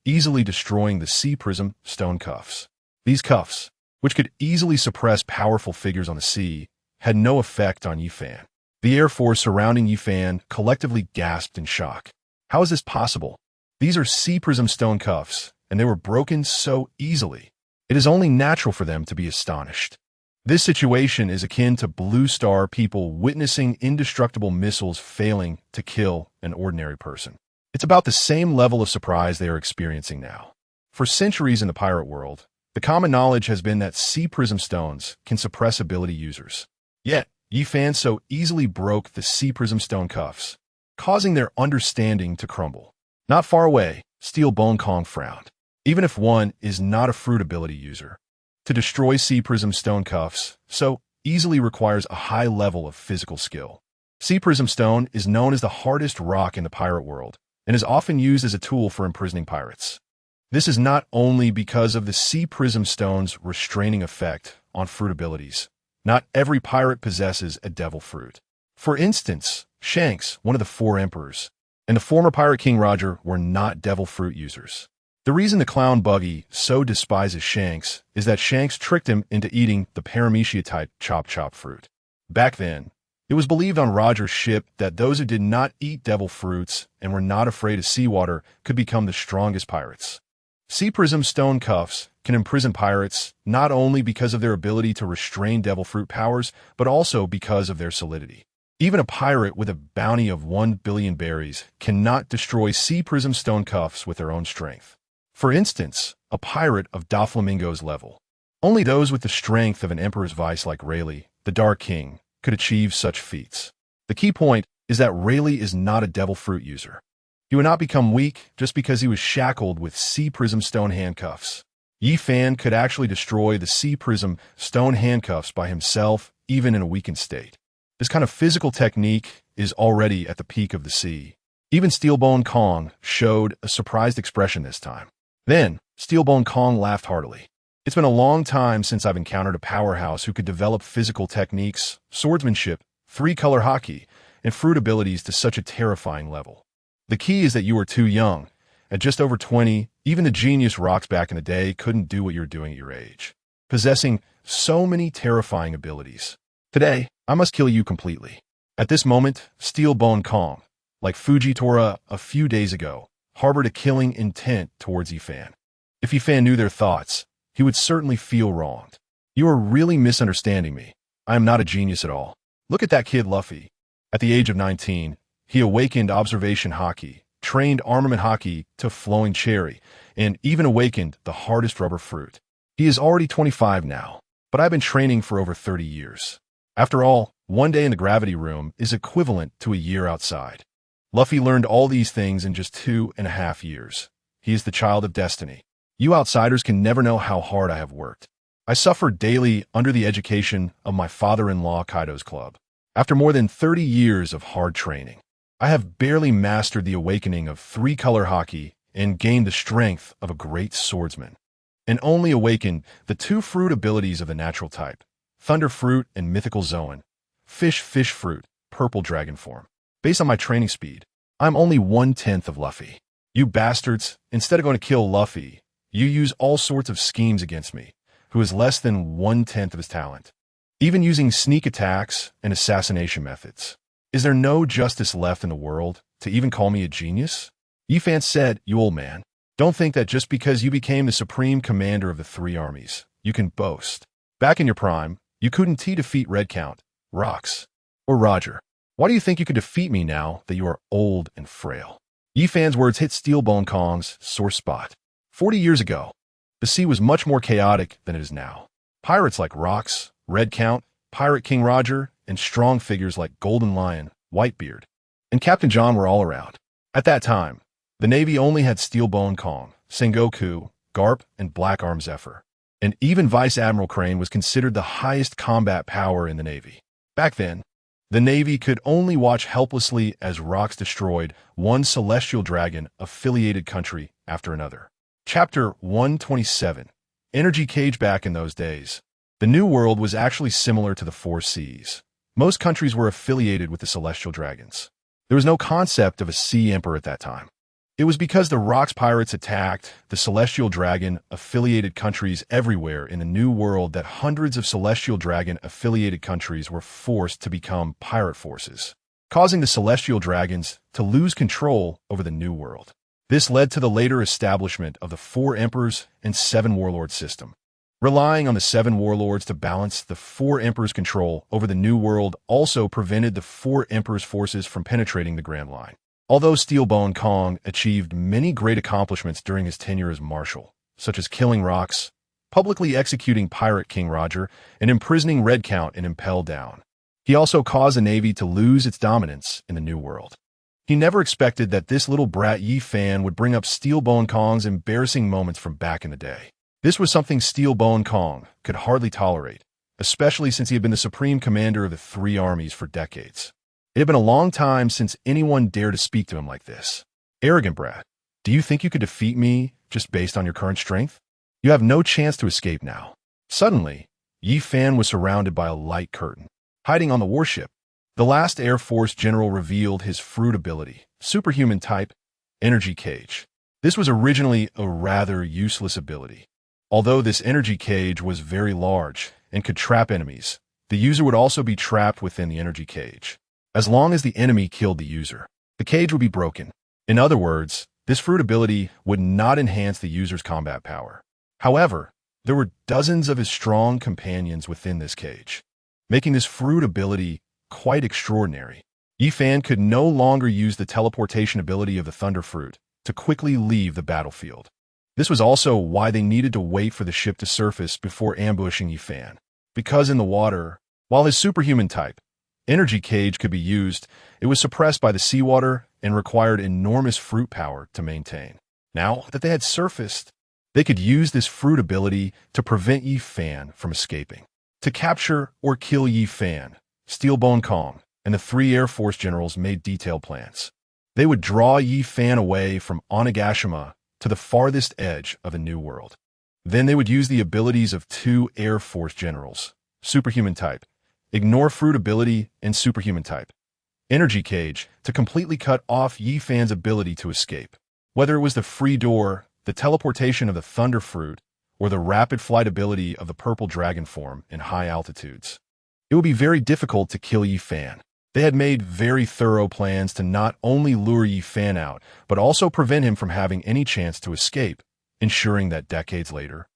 easily destroying the Sea Prism stone cuffs. These cuffs, which could easily suppress powerful figures on the sea, had no effect on Yi Fan. The Air Force surrounding Yi Fan collectively gasped in shock. How is this possible? These are Sea Prism stone cuffs, and they were broken so easily. It is only natural for them to be astonished. This situation is akin to Blue Star people witnessing indestructible missiles failing to kill an ordinary person. It's about the same level of surprise they are experiencing now. For centuries in the pirate world, the common knowledge has been that Sea Prism stones can suppress ability users. Yet, Yi Fan so easily broke the Sea Prism stone cuffs, causing their understanding to crumble. Not far away, Steelbone Kong frowned. Even if one is not a fruit ability user, to destroy Sea Prism stone cuffs so easily requires a high level of physical skill. Sea Prism stone is known as the hardest rock in the pirate world and is often used as a tool for imprisoning pirates. This is not only because of the Sea Prism stone's restraining effect on fruit abilities. Not every pirate possesses a devil fruit. For instance, Shanks, one of the 4 emperors, and the former Pirate King Roger were not devil fruit users. The reason the clown Buggy so despises Shanks is that Shanks tricked him into eating the Paramecia-type chop fruit. Back then, it was believed on Roger's ship that those who did not eat devil fruits and were not afraid of seawater could become the strongest pirates. Sea Prism stone cuffs can imprison pirates not only because of their ability to restrain devil fruit powers, but also because of their solidity. Even a pirate with a bounty of 1 billion berries cannot destroy Sea Prism stone cuffs with their own strength. For instance, a pirate of Doflamingo's level. Only those with the strength of an Emperor's Vice like Rayleigh, the Dark King, could achieve such feats. The key point is that Rayleigh is not a devil fruit user. He would not become weak just because he was shackled with Sea Prism stone handcuffs. Yi Fan could actually destroy the Sea Prism stone handcuffs by himself, even in a weakened state. This kind of physical technique is already at the peak of the sea. Even Steelbone Kong showed a surprised expression this time. Then, Steelbone Kong laughed heartily. It's been a long time since I've encountered a powerhouse who could develop physical techniques, swordsmanship, three-color hockey, and fruit abilities to such a terrifying level. The key is that you are too young. At just over 20, even the genius rocks back in the day couldn't do what you're doing at your age, possessing so many terrifying abilities. Today, I must kill you completely. At this moment, Steelbone Kong, like Fujitora a few days ago, harbored a killing intent towards Yi Fan. If Yi Fan knew their thoughts, he would certainly feel wronged. You are really misunderstanding me. I am not a genius at all. Look at that kid Luffy. At the age of 19, he awakened observation hockey, trained armament hockey to flowing cherry, and even awakened the hardest rubber fruit. He is already 25 now, but I've been training for over 30 years. After all, one day in the gravity room is equivalent to a year outside. Luffy learned all these things in just 2.5 years. He is the child of destiny. You outsiders can never know how hard I have worked. I suffered daily under the education of my father-in-law Kaido's club. After more than 30 years of hard training, I have barely mastered the awakening of three-color hockey and gained the strength of a great swordsman, and only awakened the two fruit abilities of the natural type, Thunder Fruit and Mythical Zoan, Fish Fruit, Purple Dragon form. Based on my training speed, I'm only 1/10 of Luffy. You bastards, instead of going to kill Luffy, you use all sorts of schemes against me, who is less than 1/10 of his talent, even using sneak attacks and assassination methods. Is there no justice left in the world to even call me a genius? Yi Fan said, you old man, don't think that just because you became the supreme commander of the three armies, you can boast. Back in your prime, you couldn't defeat Red Count, Rox, or Roger. Why do you think you could defeat me now that you are old and frail? Yi Fan's words hit Steelbone Kong's sore spot. 40 years ago, the sea was much more chaotic than it is now. Pirates like Rox, Red Count, Pirate King Roger, and strong figures like Golden Lion, Whitebeard, and Captain John were all around. At that time, the Navy only had Steelbone Kong, Sengoku, Garp, and Black Arm Zephyr, and even Vice Admiral Crane was considered the highest combat power in the Navy. Back then, the Navy could only watch helplessly as Rox destroyed one celestial dragon-affiliated country after another. Chapter 127. Energy Cage. Back in those days, the New World was actually similar to the Four Seas. Most countries were affiliated with the Celestial Dragons. There was no concept of a Sea Emperor at that time. It was because the Rox pirates attacked the Celestial Dragon-affiliated countries everywhere in the New World that hundreds of Celestial Dragon-affiliated countries were forced to become pirate forces, causing the Celestial Dragons to lose control over the New World. This led to the later establishment of the Four Emperors and Seven Warlords system. Relying on the Seven Warlords to balance the Four Emperors' control over the New World also prevented the Four Emperors' forces from penetrating the Grand Line. Although Steelbone Kong achieved many great accomplishments during his tenure as Marshal, such as killing Rox, publicly executing Pirate King Roger, and imprisoning Red Count in Impel Down, he also caused the Navy to lose its dominance in the New World. He never expected that this little brat Yi Fan would bring up Steelbone Kong's embarrassing moments from back in the day. This was something Steelbone Kong could hardly tolerate, especially since he had been the supreme commander of the three armies for decades. It had been a long time since anyone dared to speak to him like this. Arrogant brat, do you think you could defeat me just based on your current strength? You have no chance to escape now. Suddenly, Yi Fan was surrounded by a light curtain. Hiding on the warship, the last Air Force general revealed his fruit ability, superhuman type, Energy Cage. This was originally a rather useless ability. Although this energy cage was very large and could trap enemies, the user would also be trapped within the energy cage. As long as the enemy killed the user, the cage would be broken. In other words, This fruit ability would not enhance the user's combat power. However, there were dozens of his strong companions within this cage, making this fruit ability quite extraordinary. Yi Fan could no longer use the teleportation ability of the Thunder Fruit to quickly leave the battlefield. This was also why they needed to wait for the ship to surface before ambushing Yi Fan. Because in the water, while his superhuman type, Energy Cage, could be used, it was suppressed by the seawater and required enormous fruit power to maintain. Now that they had surfaced, they could use this fruit ability to prevent Yi Fan from escaping. To capture or kill Yi Fan, Steelbone Kong and the 3 Air Force generals made detailed plans. They would draw Yi Fan away from Onigashima to the farthest edge of the New World. Then they would use the abilities of 2 Air Force generals, Superhuman Type, Ignore Fruit Ability, and Superhuman Type, Energy Cage, to completely cut off Yi Fan's ability to escape. Whether it was the free door, the teleportation of the Thunder Fruit, or the rapid flight ability of the Purple Dragon form in high altitudes, it would be very difficult to kill Yi Fan. They had made very thorough plans to not only lure Yi Fan out, but also prevent him from having any chance to escape, ensuring that decades later,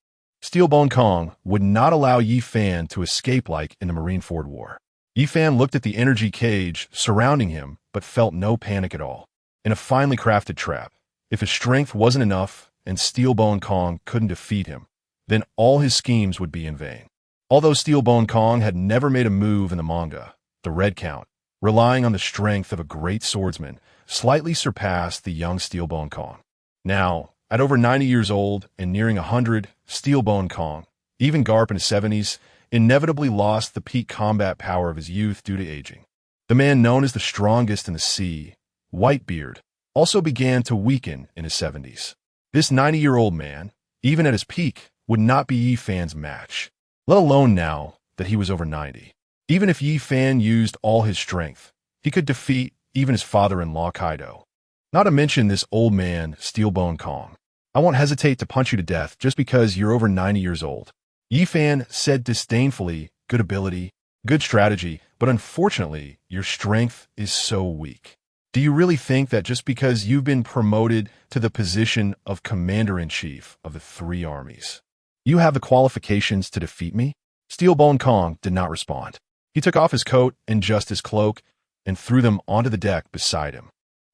Steelbone Kong would not allow Yi Fan to escape like in the Marineford War. Yi Fan looked at the energy cage surrounding him, but felt no panic at all. In a finely crafted trap, if his strength wasn't enough and Steelbone Kong couldn't defeat him, then all his schemes would be in vain. Although Steelbone Kong had never made a move in the manga, the Red Count, relying on the strength of a great swordsman, slightly surpassed the young Steelbone Kong. Now, at over 90 years old and nearing 100, Steelbone Kong, even Garp in his 70s, inevitably lost the peak combat power of his youth due to aging. The man known as the strongest in the sea, Whitebeard, also began to weaken in his 70s. This 90-year-old man, even at his peak, would not be Yi Fan's match, let alone now that he was over 90. Even if Yi Fan used all his strength, he could defeat even his father-in-law Kaido. Not to mention this old man, Steelbone Kong. I won't hesitate to punch you to death just because you're over 90 years old. Yi Fan said disdainfully, good ability, good strategy, but unfortunately, your strength is so weak. Do you really think that just because you've been promoted to the position of Commander-in-Chief of the 3 armies, you have the qualifications to defeat me? Steelbone Kong did not respond. He took off his coat and Justice Cloak and threw them onto the deck beside him.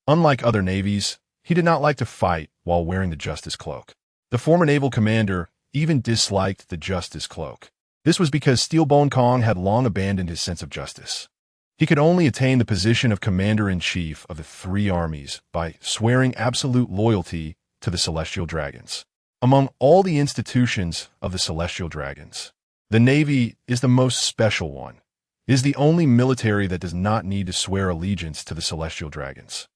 Unlike other navies, he did not like to fight while wearing the Justice Cloak. The former naval commander even disliked the Justice Cloak. This was because Steelbone Kong had long abandoned his sense of justice. He could only attain the position of Commander-in-Chief of the 3 armies by swearing absolute loyalty to the Celestial Dragons. Among all the institutions of the Celestial Dragons, the Navy is the most special one. It is the only military that does not need to swear allegiance to the Celestial Dragons.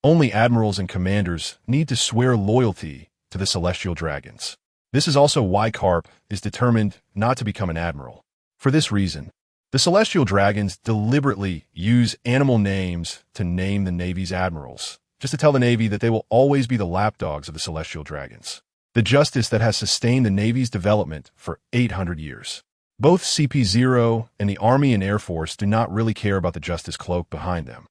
Only admirals and commanders need to swear loyalty to the Celestial Dragons. This is also why Carp is determined not to become an admiral. For this reason, the Celestial Dragons deliberately use animal names to name the Navy's admirals, just to tell the Navy that they will always be the lapdogs of the Celestial Dragons, the justice that has sustained the Navy's development for 800 years. Both CP0 and the Army and Air Force do not really care about the Justice Cloak behind them.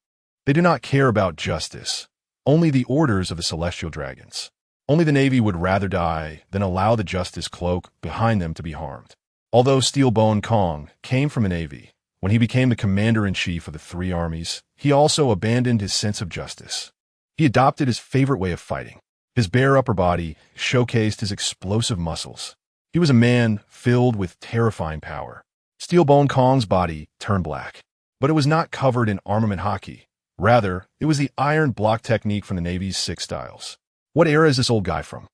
They do not care about justice, only the orders of the Celestial Dragons. Only the Navy would rather die than allow the Justice Cloak behind them to be harmed. Although Steelbone Kong came from the Navy, when he became the Commander-in-Chief of the 3 armies, he also abandoned his sense of justice. He adopted his favorite way of fighting. His bare upper body showcased his explosive muscles. He was a man filled with terrifying power. Steelbone Kong's body turned black, but it was not covered in armament hockey. Rather, it was the iron block technique from the Navy's 6 styles. What era is this old guy from?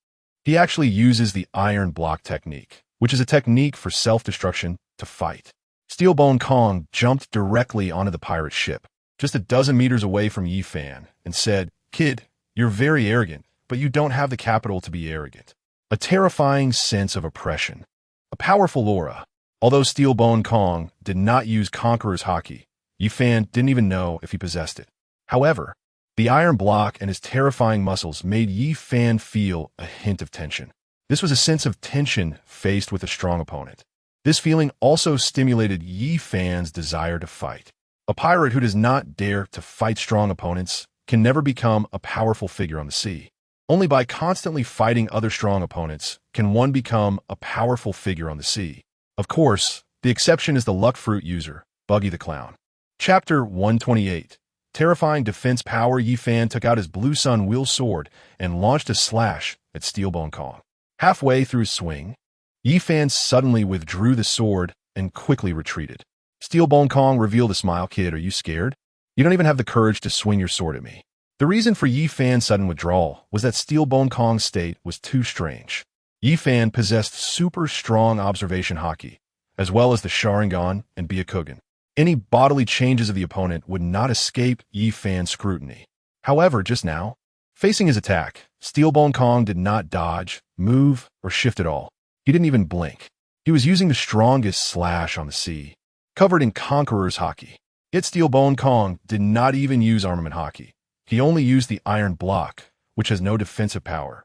He actually uses the iron block technique, which is a technique for self-destruction to fight. Steelbone Kong jumped directly onto the pirate ship, just a dozen meters away from Yi Fan, and said, "Kid, you're very arrogant, but you don't have the capital to be arrogant." A terrifying sense of oppression. A powerful aura. Although Steelbone Kong did not use Conqueror's Haki, Yi Fan didn't even know if he possessed it. However, the iron block and his terrifying muscles made Yi Fan feel a hint of tension. This was a sense of tension faced with a strong opponent. This feeling also stimulated Yi Fan's desire to fight. A pirate who does not dare to fight strong opponents can never become a powerful figure on the sea. Only by constantly fighting other strong opponents can one become a powerful figure on the sea. Of course, the exception is the luck fruit user, Buggy the Clown. Chapter 128. Terrifying defense power. Yi Fan took out his Blue Sun Wheel sword and launched a slash at Steelbone Kong. Halfway through his swing, Yi Fan suddenly withdrew the sword and quickly retreated. Steelbone Kong revealed a smile. Kid, are you scared? You don't even have the courage to swing your sword at me. The reason for Yi Fan's sudden withdrawal was that Steelbone Kong's state was too strange. Yi Fan possessed super strong observation haki, as well as the Sharingan and Byakugan. Any bodily changes of the opponent would not escape Yi Fan's scrutiny. However, just now, facing his attack, Steelbone Kong did not dodge, move, or shift at all. He didn't even blink. He was using the strongest slash on the sea, covered in Conqueror's haki. Yet Steelbone Kong did not even use armament haki. He only used the iron block, which has no defensive power.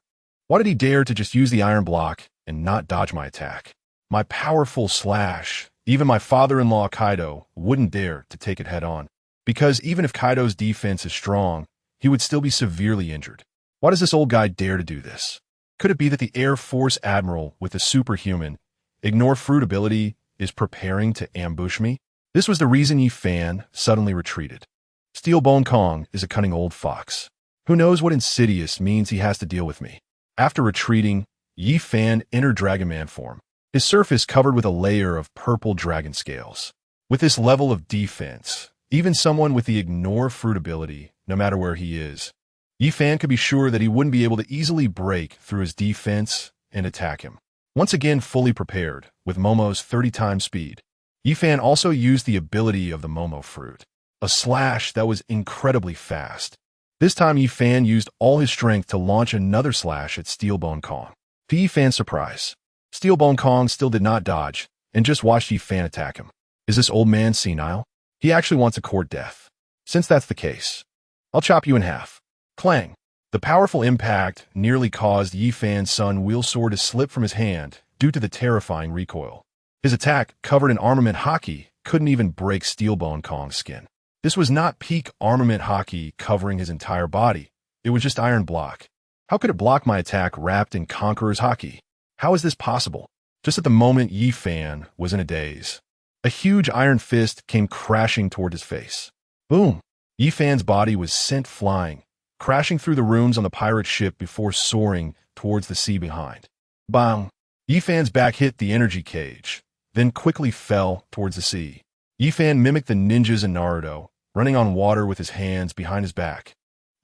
Why did he dare to just use the iron block and not dodge my attack? My powerful slash, even my father-in-law Kaido wouldn't dare to take it head-on, because even if Kaido's defense is strong, he would still be severely injured. Why does this old guy dare to do this? Could it be that the Air Force Admiral with the superhuman, ignore fruit ability is preparing to ambush me? This was the reason Yi Fan suddenly retreated. Steelbone Kong is a cunning old fox. Who knows what insidious means he has to deal with me? After retreating, Yi Fan entered Dragon Man form, his surface covered with a layer of purple dragon scales. With this level of defense, even someone with the ignore fruit ability, no matter where he is, Yi Fan could be sure that he wouldn't be able to easily break through his defense and attack him. Once again fully prepared, with Momo's 30 times speed, Yi Fan also used the ability of the Momo fruit, a slash that was incredibly fast. This time Yi Fan used all his strength to launch another slash at Steelbone Kong. To Yi Fan's surprise, Steelbone Kong still did not dodge and just watched Yi Fan attack him. Is this old man senile? He actually wants to court death. Since that's the case, I'll chop you in half. Clang! The powerful impact nearly caused Yi Fan's Sun Wheel sword to slip from his hand due to the terrifying recoil. His attack, covered in armament haki, couldn't even break Steelbone Kong's skin. This was not peak armament haki covering his entire body. It was just iron block. How could it block my attack wrapped in Conqueror's haki? How is this possible? Just at the moment Yi Fan was in a daze, a huge iron fist came crashing toward his face. Boom! Yi Fan's body was sent flying, crashing through the rooms on the pirate ship before soaring towards the sea behind. Bang! Yi Fan's back hit the energy cage, then quickly fell towards the sea. Yi Fan mimicked the ninjas in Naruto, running on water with his hands behind his back,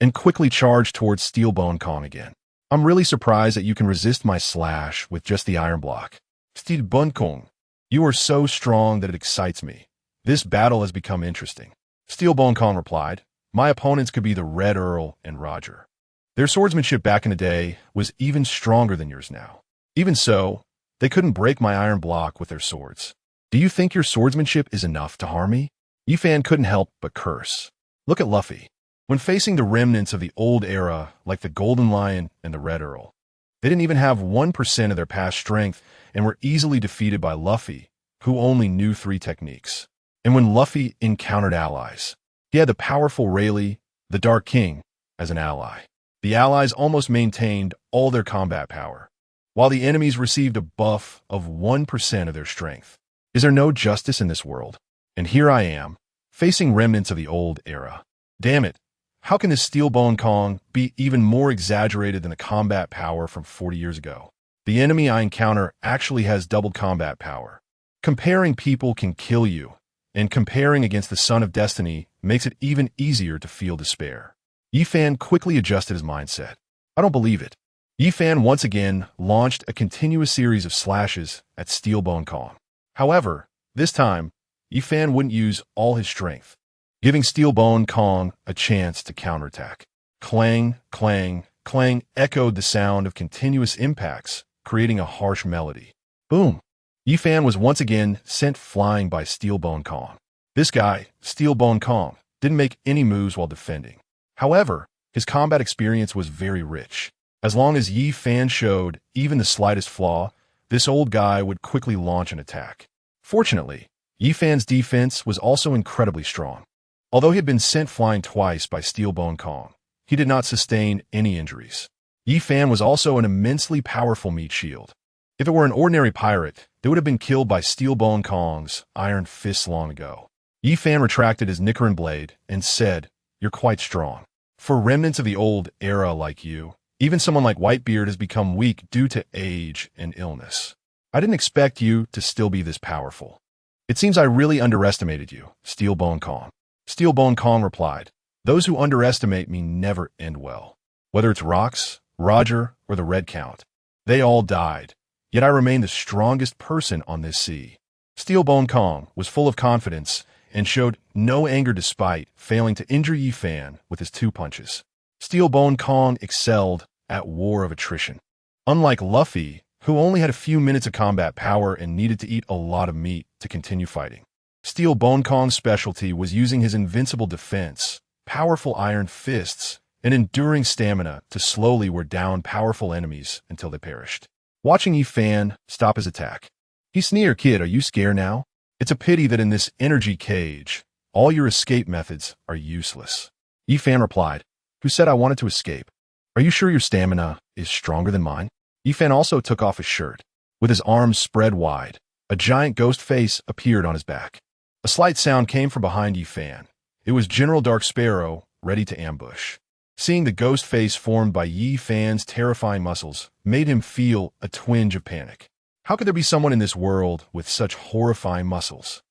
and quickly charged towards Steelbone Kong again. I'm really surprised that you can resist my slash with just the iron block. Steelbone Kong, you are so strong that it excites me. This battle has become interesting. Steelbone Kong replied, my opponents could be the Red Earl and Roger. Their swordsmanship back in the day was even stronger than yours now. Even so, they couldn't break my iron block with their swords. Do you think your swordsmanship is enough to harm me? Yi Fan couldn't help but curse. Look at Luffy. When facing the remnants of the old era, like the Golden Lion and the Red Earl, they didn't even have 1% of their past strength and were easily defeated by Luffy, who only knew 3 techniques. And when Luffy encountered allies, he had the powerful Rayleigh, the Dark King, as an ally. The allies almost maintained all their combat power, while the enemies received a buff of 1% of their strength. Is there no justice in this world? And here I am, facing remnants of the old era. Damn it, how can this Steelbone Kong be even more exaggerated than the combat power from 40 years ago? The enemy I encounter actually has doubled combat power. Comparing people can kill you, and comparing against the Son of Destiny makes it even easier to feel despair. Yi Fan quickly adjusted his mindset. I don't believe it. Yi Fan once again launched a continuous series of slashes at Steelbone Kong. However, this time, Yi Fan wouldn't use all his strength, giving Steelbone Kong a chance to counterattack. Clang, clang, clang echoed the sound of continuous impacts, creating a harsh melody. Boom! Yi Fan was once again sent flying by Steelbone Kong. This guy, Steelbone Kong, didn't make any moves while defending. However, his combat experience was very rich. As long as Yi Fan showed even the slightest flaw, this old guy would quickly launch an attack. Fortunately, Yi Fan's defense was also incredibly strong. Although he had been sent flying twice by Steelbone Kong, he did not sustain any injuries. Yi-Fan was also an immensely powerful meat shield. If it were an ordinary pirate, they would have been killed by Steel Bone Kong's iron fists long ago. Yi-Fan retracted his Nicaran blade and said, "You're quite strong. For remnants of the old era like you, even someone like Whitebeard has become weak due to age and illness. I didn't expect you to still be this powerful. It seems I really underestimated you, Steel Bone Kong." Steel Bone Kong replied, "Those who underestimate me never end well. Whether it's Rox, Roger, or the Red Count, they all died. Yet I remain the strongest person on this sea." Steel Bone Kong was full of confidence and showed no anger despite failing to injure Yi-Fan with his 2 punches. Steel Bone Kong excelled at war of attrition. Unlike Luffy, who only had a few minutes of combat power and needed to eat a lot of meat to continue fighting, Steel Bone Kong's specialty was using his invincible defense, powerful iron fists, and enduring stamina to slowly wear down powerful enemies until they perished. Watching Yi-Fan stop his attack, he sneered, "Kid, are you scared now? It's a pity that in this energy cage, all your escape methods are useless." Yi-Fan replied, "Who said I wanted to escape? Are you sure your stamina is stronger than mine?" Yi-Fan also took off his shirt. With his arms spread wide, a giant ghost face appeared on his back. A slight sound came from behind Yi-Fan. It was General Dark Sparrow, ready to ambush. Seeing the ghost face formed by Yi-Fan's terrifying muscles made him feel a twinge of panic. How could there be someone in this world with such horrifying muscles?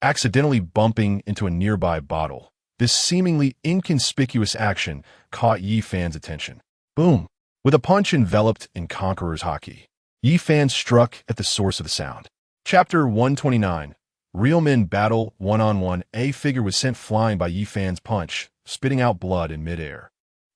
Accidentally bumping into a nearby bottle, this seemingly inconspicuous action caught Yi-Fan's attention. Boom! With a punch enveloped in Conqueror's Haki, Yi-Fan struck at the source of the sound. Chapter 129. Real Men Battle One-on-One. A figure was sent flying by Yi-Fan's punch, spitting out blood in midair.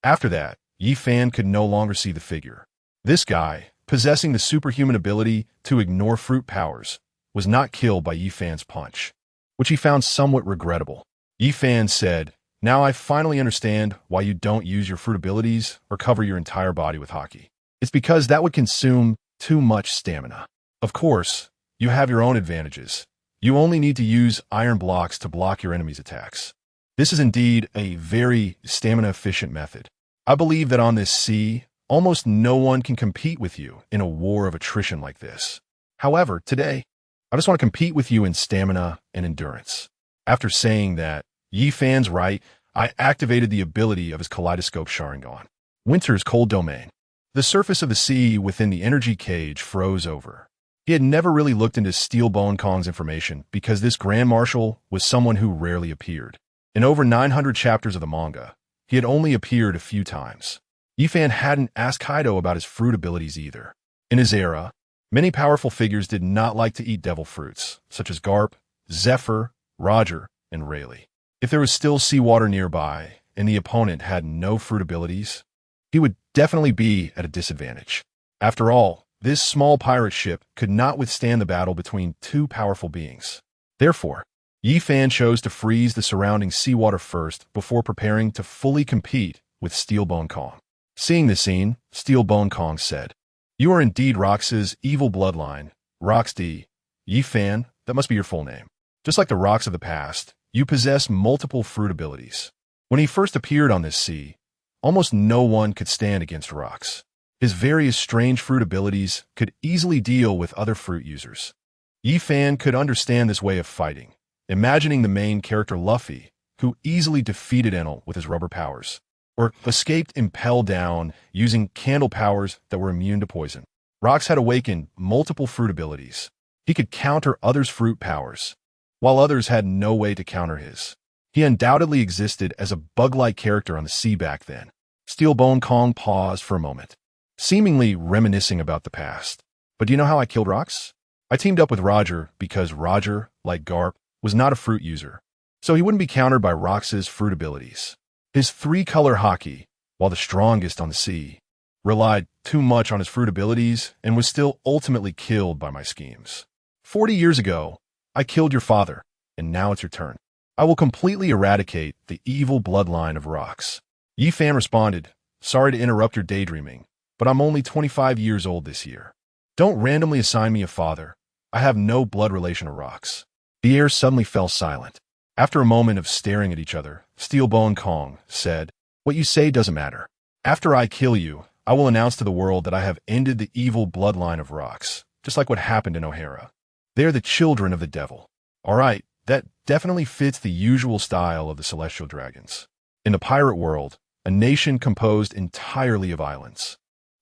After that, Yi-Fan could no longer see the figure. This guy, possessing the superhuman ability to ignore fruit powers, was not killed by Yi-Fan's punch, which he found somewhat regrettable. Yi-Fan said, "Now I finally understand why you don't use your fruit abilities or cover your entire body with Haki. It's because that would consume too much stamina. Of course, you have your own advantages. You only need to use iron blocks to block your enemy's attacks. This is indeed a very stamina-efficient method. I believe that on this sea, almost no one can compete with you in a war of attrition like this. However, today, I just want to compete with you in stamina and endurance." After saying that, Yi-Fan's right, I activated the ability of his Kaleidoscope Sharingan. Winter's Cold Domain. The surface of the sea within the energy cage froze over. He had never really looked into Steel Bone Kong's information because this Grand Marshal was someone who rarely appeared. In over 900 chapters of the manga, he had only appeared a few times. Yi-Fan hadn't asked Kaido about his fruit abilities either. In his era, many powerful figures did not like to eat devil fruits, such as Garp, Zephyr, Roger, and Rayleigh. If there was still seawater nearby and the opponent had no fruit abilities, he would definitely be at a disadvantage. After all, this small pirate ship could not withstand the battle between 2 powerful beings. Therefore, Yi-Fan chose to freeze the surrounding seawater first before preparing to fully compete with Steel Bone Kong. Seeing the scene, Steel Bone Kong said, "You are indeed Rox's evil bloodline, Rox D. Yi-Fan, that must be your full name. Just like the Rox of the past, you possess multiple fruit abilities. When he first appeared on this sea, almost no one could stand against Rox. His various strange fruit abilities could easily deal with other fruit users. Yi-Fan could understand this way of fighting, imagining the main character Luffy, who easily defeated Enel with his rubber powers, or escaped impelled down using candle powers that were immune to poison. Rox had awakened multiple fruit abilities. He could counter others' fruit powers, while others had no way to counter his. He undoubtedly existed as a bug-like character on the sea back then." Steel Bone Kong paused for a moment, seemingly reminiscing about the past. "But do you know how I killed Rox? I teamed up with Roger because Roger, like Garp, was not a fruit user, so he wouldn't be countered by Rox's fruit abilities. His 3-color Haki, while the strongest on the sea, relied too much on his fruit abilities and was still ultimately killed by my schemes. 40 years ago, I killed your father, and now it's your turn. I will completely eradicate the evil bloodline of Rox." Yi-Fan responded, "Sorry to interrupt your daydreaming, but I'm only 25 years old this year. Don't randomly assign me a father. I have no blood relation to Rox." The air suddenly fell silent. After a moment of staring at each other, Steel Bone Kong said, "What you say doesn't matter. After I kill you, I will announce to the world that I have ended the evil bloodline of rocks, just like what happened in O'Hara. They are the children of the devil. All right, that definitely fits the usual style of the celestial dragons. In the pirate world, a nation composed entirely of islands.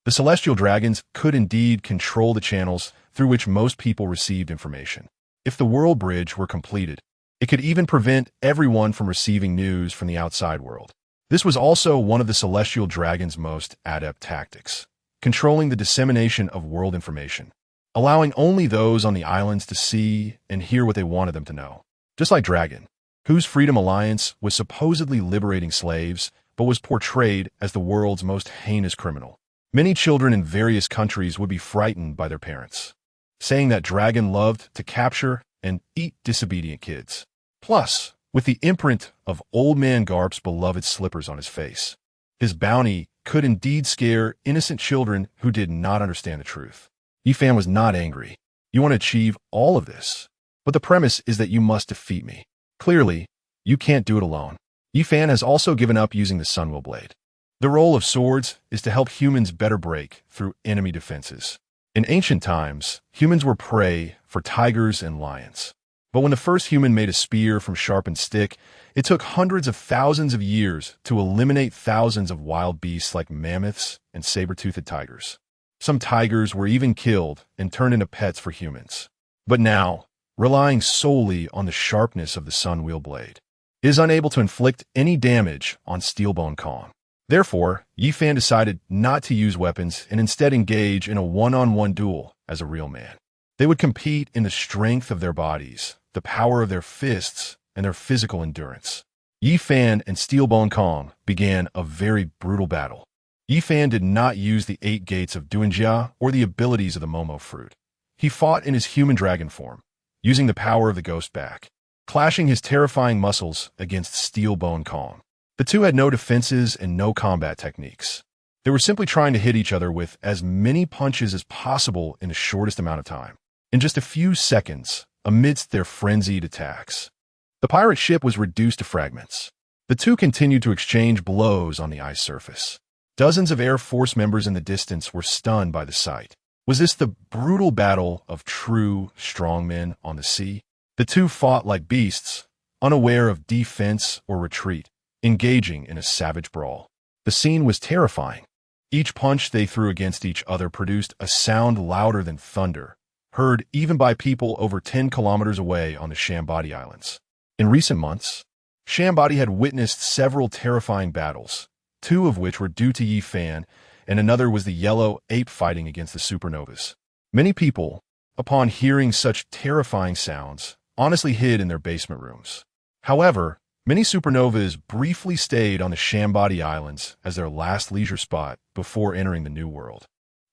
The celestial dragons could indeed control the channels through which most people received information. If the world bridge were completed, it could even prevent everyone from receiving news from the outside world. This was also one of the celestial dragons' most adept tactics, controlling the dissemination of world information, allowing only those on the islands to see and hear what they wanted them to know. Just like Dragon, whose Freedom Alliance was supposedly liberating slaves, but was portrayed as the world's most heinous criminal. Many children in various countries would be frightened by their parents, saying that Dragon loved to capture and eat disobedient kids. Plus, with the imprint of Old Man Garp's beloved slippers on his face, his bounty could indeed scare innocent children who did not understand the truth. Yifan was not angry. You want to achieve all of this, but the premise is that you must defeat me. Clearly, you can't do it alone. Yifan has also given up using the Sunwheel Blade. The role of swords is to help humans better break through enemy defenses. In ancient times, humans were prey for tigers and lions. But when the first human made a spear from sharpened stick, it took hundreds of thousands of years to eliminate thousands of wild beasts like mammoths and saber-toothed tigers. Some tigers were even killed and turned into pets for humans. But now, relying solely on the sharpness of the Sunwheel Blade, it is unable to inflict any damage on Steelbone Kong. Therefore, Yifan decided not to use weapons and instead engage in a one-on-one duel as a real man. They would compete in the strength of their bodies, the power of their fists, and their physical endurance. Yifan and Steelbone Kong began a very brutal battle. Yifan did not use the 8 gates of Duanjia or the abilities of the Momo fruit. He fought in his human dragon form, using the power of the ghost back, clashing his terrifying muscles against Steelbone Kong. The two had no defenses and no combat techniques. They were simply trying to hit each other with as many punches as possible in the shortest amount of time. In just a few seconds, amidst their frenzied attacks, the pirate ship was reduced to fragments. The two continued to exchange blows on the ice surface. Dozens of Air Force members in the distance were stunned by the sight. Was this the brutal battle of true strongmen on the sea? The two fought like beasts, unaware of defense or retreat, engaging in a savage brawl. The scene was terrifying. Each punch they threw against each other produced a sound louder than thunder, heard even by people over 10 kilometers away on the Shambadi Islands. In recent months, Shambadi had witnessed several terrifying battles, 2 of which were due to Yifan, and another was the yellow ape fighting against the supernovas. Many people, upon hearing such terrifying sounds, honestly hid in their basement rooms. However, many supernovas briefly stayed on the Shambadi Islands as their last leisure spot before entering the New World.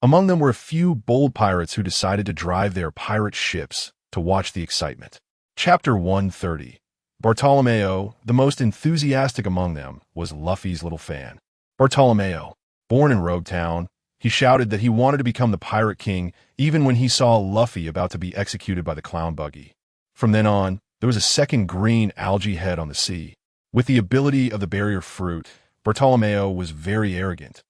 Among them were a few bold pirates who decided to drive their pirate ships to watch the excitement. Chapter 130. Bartolomeo, the most enthusiastic among them, was Luffy's little fan. Bartolomeo, born in Rogue Town, he shouted that he wanted to become the Pirate King even when he saw Luffy about to be executed by the clown buggy. From then on, there was a second green algae head on the sea. With the ability of the barrier fruit, Bartolomeo was very arrogant,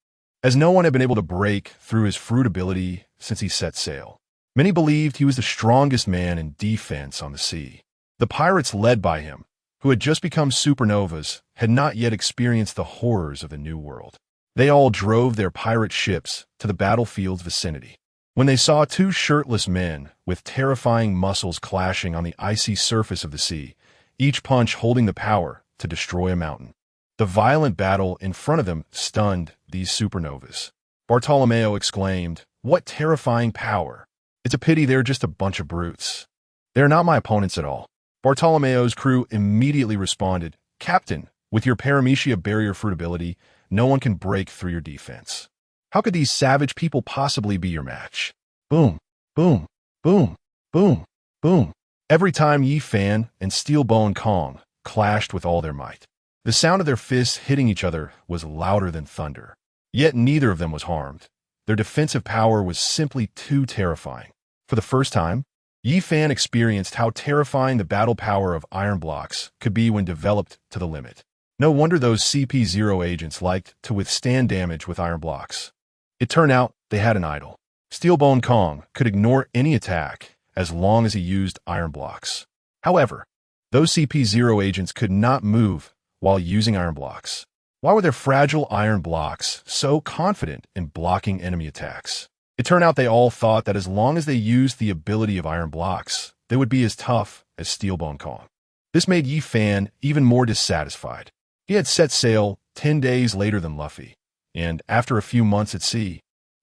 as no one had been able to break through his fruit ability since he set sail. Many believed he was the strongest man in defense on the sea. The pirates led by him, who had just become supernovas, had not yet experienced the horrors of the New World. They all drove their pirate ships to the battlefield's vicinity. When they saw 2 shirtless men with terrifying muscles clashing on the icy surface of the sea, each punch holding the power to destroy a mountain. The violent battle in front of them stunned these supernovas. Bartolomeo exclaimed, "What terrifying power! It's a pity they're just a bunch of brutes. They're not my opponents at all." Bartolomeo's crew immediately responded, "Captain, with your Paramecia barrier fruit ability, no one can break through your defense. How could these savage people possibly be your match?" Boom, boom, boom, boom, boom. Every time Yifan and Steelbone Kong clashed with all their might, the sound of their fists hitting each other was louder than thunder. Yet neither of them was harmed. Their defensive power was simply too terrifying. For the first time, Yifan experienced how terrifying the battle power of iron blocks could be when developed to the limit. No wonder those CP0 agents liked to withstand damage with iron blocks. It turned out they had an idol. Steelbone Kong could ignore any attack as long as he used iron blocks. However, those CP0 agents could not move while using iron blocks. Why were their fragile iron blocks so confident in blocking enemy attacks? It turned out they all thought that as long as they used the ability of iron blocks, they would be as tough as Steelbone Kong. This made Yi Fan even more dissatisfied. He had set sail 10 days later than Luffy, and after a few months at sea,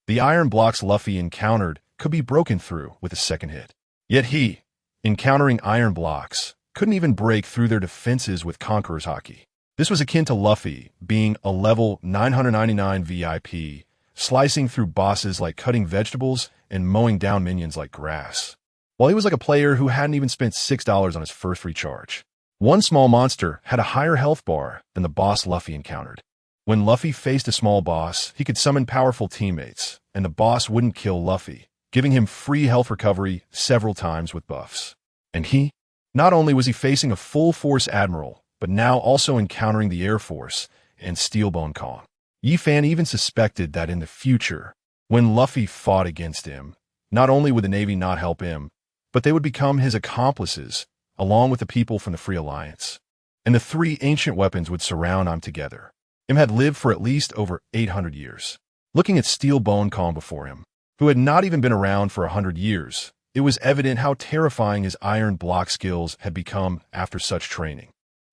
the iron blocks Luffy encountered could be broken through with a second hit. Yet he, encountering iron blocks, couldn't even break through their defenses with Conqueror's Haki. This was akin to Luffy being a level 999 VIP, slicing through bosses like cutting vegetables and mowing down minions like grass. While he was like a player who hadn't even spent $6 on his first recharge. One small monster had a higher health bar than the boss Luffy encountered. When Luffy faced a small boss, he could summon powerful teammates, and the boss wouldn't kill Luffy, giving him free health recovery several times with buffs. And not only was he facing a full-force admiral, but now also encountering the Air Force and Steelbone Kong. Yi Fan even suspected that in the future, when Luffy fought against him, not only would the Navy not help him, but they would become his accomplices, along with the people from the Free Alliance. And the three ancient weapons would surround him together. Him had lived for at least over 800 years. Looking at Steelbone Kong before him, who had not even been around for 100 years, it was evident how terrifying his iron block skills had become after such training.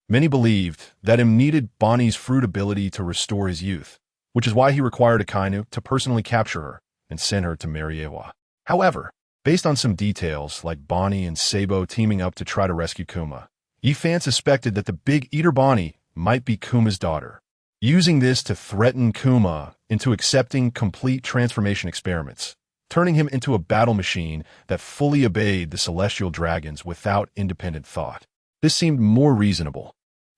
Many believed that him needed Bonnie's fruit ability to restore his youth, which is why he required Akainu to personally capture her and send her to Mariewa. However, based on some details like Bonnie and Sabo teaming up to try to rescue Kuma, Yi Fan suspected that the Big Eater Bonnie might be Kuma's daughter, using this to threaten Kuma into accepting complete transformation experiments, turning him into a battle machine that fully obeyed the celestial dragons without independent thought. This seemed more reasonable.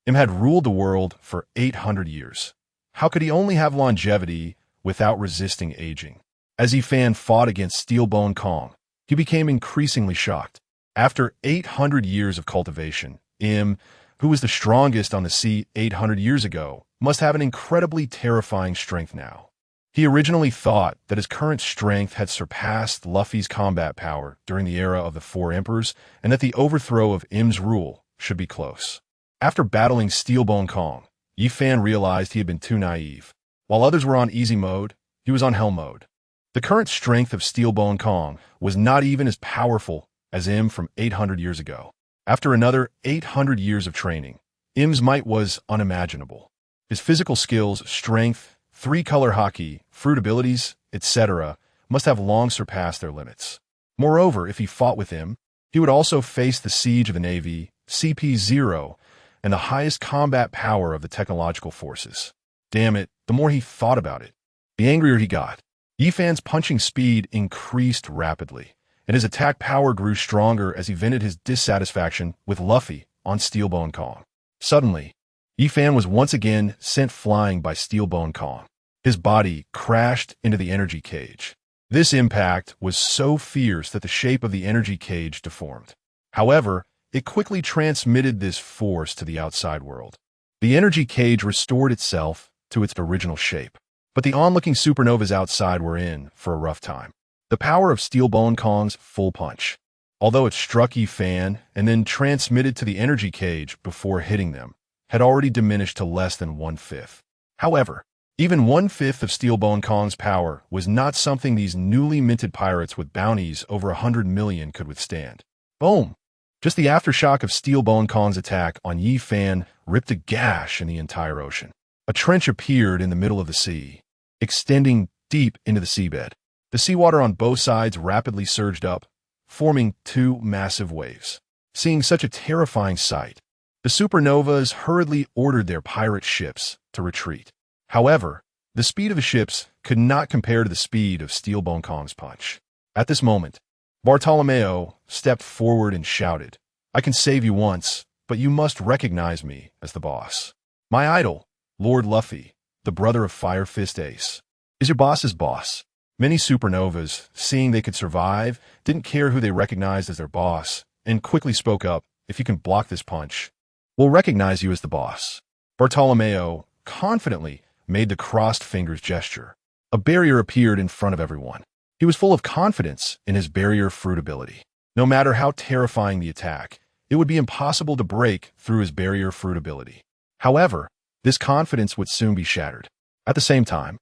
Him had ruled the world for 800 years. How could he only have longevity without resisting aging? As Yi Fan fought against Steelbone Kong, he became increasingly shocked. After 800 years of cultivation, Im, who was the strongest on the sea 800 years ago, must have an incredibly terrifying strength now. He originally thought that his current strength had surpassed Luffy's combat power during the era of the Four Emperors, and that the overthrow of Im's rule should be close. After battling Steelbone Kong, Yi Fan realized he had been too naive. While others were on easy mode, he was on hell mode. The current strength of Steelbone Kong was not even as powerful as Im from 800 years ago. After another 800 years of training, Im's might was unimaginable. His physical skills, strength, three-color haki, fruit abilities, etc., must have long surpassed their limits. Moreover, if he fought with Im, he would also face the siege of the Navy, CP0, and the highest combat power of the technological forces. Damn it, the more he thought about it, the angrier he got. Yi Fan's punching speed increased rapidly, and his attack power grew stronger as he vented his dissatisfaction with Luffy on Steelbone Kong. Suddenly, Yi Fan was once again sent flying by Steelbone Kong. His body crashed into the energy cage. This impact was so fierce that the shape of the energy cage deformed. However, it quickly transmitted this force to the outside world. The energy cage restored itself to its original shape, but the onlooking supernovas outside were in for a rough time. The power of Steelbone Kong's full punch, although it struck Yi Fan and then transmitted to the energy cage before hitting them, had already diminished to less than 1/5. However, even 1/5 of Steelbone Kong's power was not something these newly minted pirates with bounties over 100 million could withstand. Boom! Just the aftershock of Steelbone Kong's attack on Yi Fan ripped a gash in the entire ocean. A trench appeared in the middle of the sea, extending deep into the seabed. The seawater on both sides rapidly surged up, forming two massive waves. Seeing such a terrifying sight, the supernovas hurriedly ordered their pirate ships to retreat. However, the speed of the ships could not compare to the speed of Steelbone Kong's punch. At this moment, Bartolomeo stepped forward and shouted, "I can save you once, but you must recognize me as the boss. My idol, Lord Luffy, the brother of Fire Fist Ace, is your boss's boss." Many supernovas, seeing they could survive, didn't care who they recognized as their boss, and quickly spoke up, "If you can block this punch, we'll recognize you as the boss." Bartolomeo confidently made the crossed fingers gesture. A barrier appeared in front of everyone. He was full of confidence in his barrier fruit ability. No matter how terrifying the attack, it would be impossible to break through his barrier fruit ability. However, this confidence would soon be shattered. At the same time,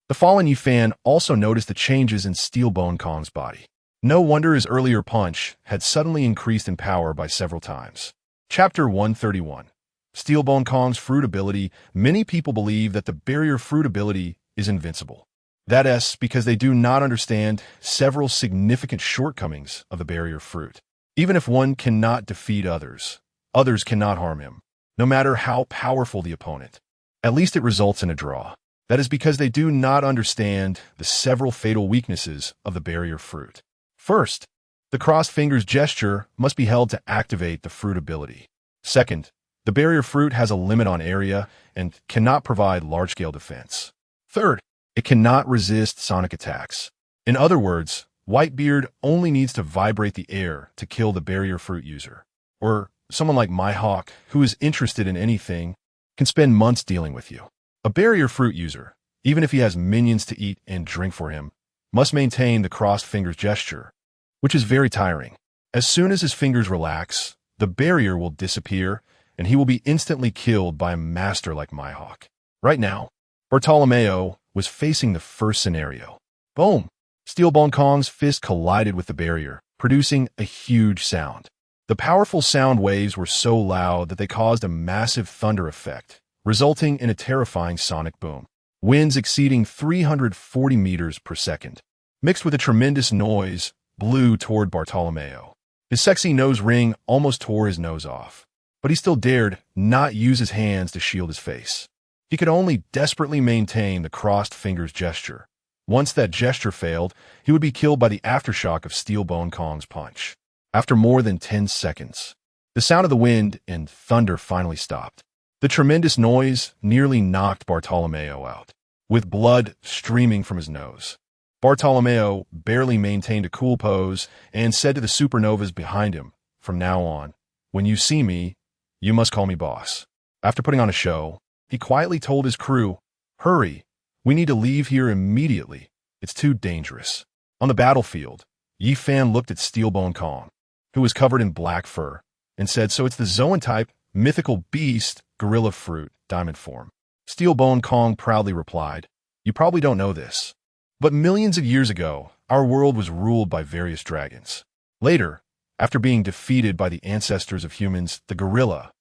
the fallen Yifan also noticed the changes in Steel Bone Kong's body. No wonder his earlier punch had suddenly increased in power by several times. Chapter 131. Steel Bone Kong's fruit ability. Many people believe that the barrier fruit ability is invincible. That is because they do not understand several significant shortcomings of the barrier fruit. Even if one cannot defeat others, others cannot harm him, no matter how powerful the opponent. At least it results in a draw. That is because they do not understand the several fatal weaknesses of the barrier fruit. First, the crossed fingers gesture must be held to activate the fruit ability. Second, the barrier fruit has a limit on area and cannot provide large-scale defense. Third, it cannot resist sonic attacks. In other words, Whitebeard only needs to vibrate the air to kill the barrier fruit user. Or someone like Mihawk, who is interested in anything, can spend months dealing with you. A barrier fruit user, even if he has minions to eat and drink for him, must maintain the crossed fingers gesture, which is very tiring. As soon as his fingers relax, the barrier will disappear, and he will be instantly killed by a master like Mihawk. Right now, Bartolomeo was facing the first scenario. Boom! Steel Bone Kong's fist collided with the barrier, producing a huge sound. The powerful sound waves were so loud that they caused a massive thunder effect, resulting in a terrifying sonic boom. Winds exceeding 340 meters per second, mixed with a tremendous noise, blew toward Bartolomeo. His sexy nose ring almost tore his nose off, but he still dared not use his hands to shield his face. He could only desperately maintain the crossed fingers gesture. Once that gesture failed, he would be killed by the aftershock of Steel Bone Kong's punch. After more than 10 seconds, the sound of the wind and thunder finally stopped. The tremendous noise nearly knocked Bartolomeo out, with blood streaming from his nose. Bartolomeo barely maintained a cool pose and said to the supernovas behind him, "From now on, when you see me, you must call me boss." After putting on a show, he quietly told his crew, "Hurry, we need to leave here immediately. It's too dangerous." On the battlefield, Yifan looked at Steel Bone Kong, who was covered in black fur, and said, "So it's the Zoan-type, mythical beast, gorilla fruit, diamond form." Steel Bone Kong proudly replied, "You probably don't know this, but millions of years ago, our world was ruled by various dragons. Later, after being defeated by the ancestors of humans, the gorilla,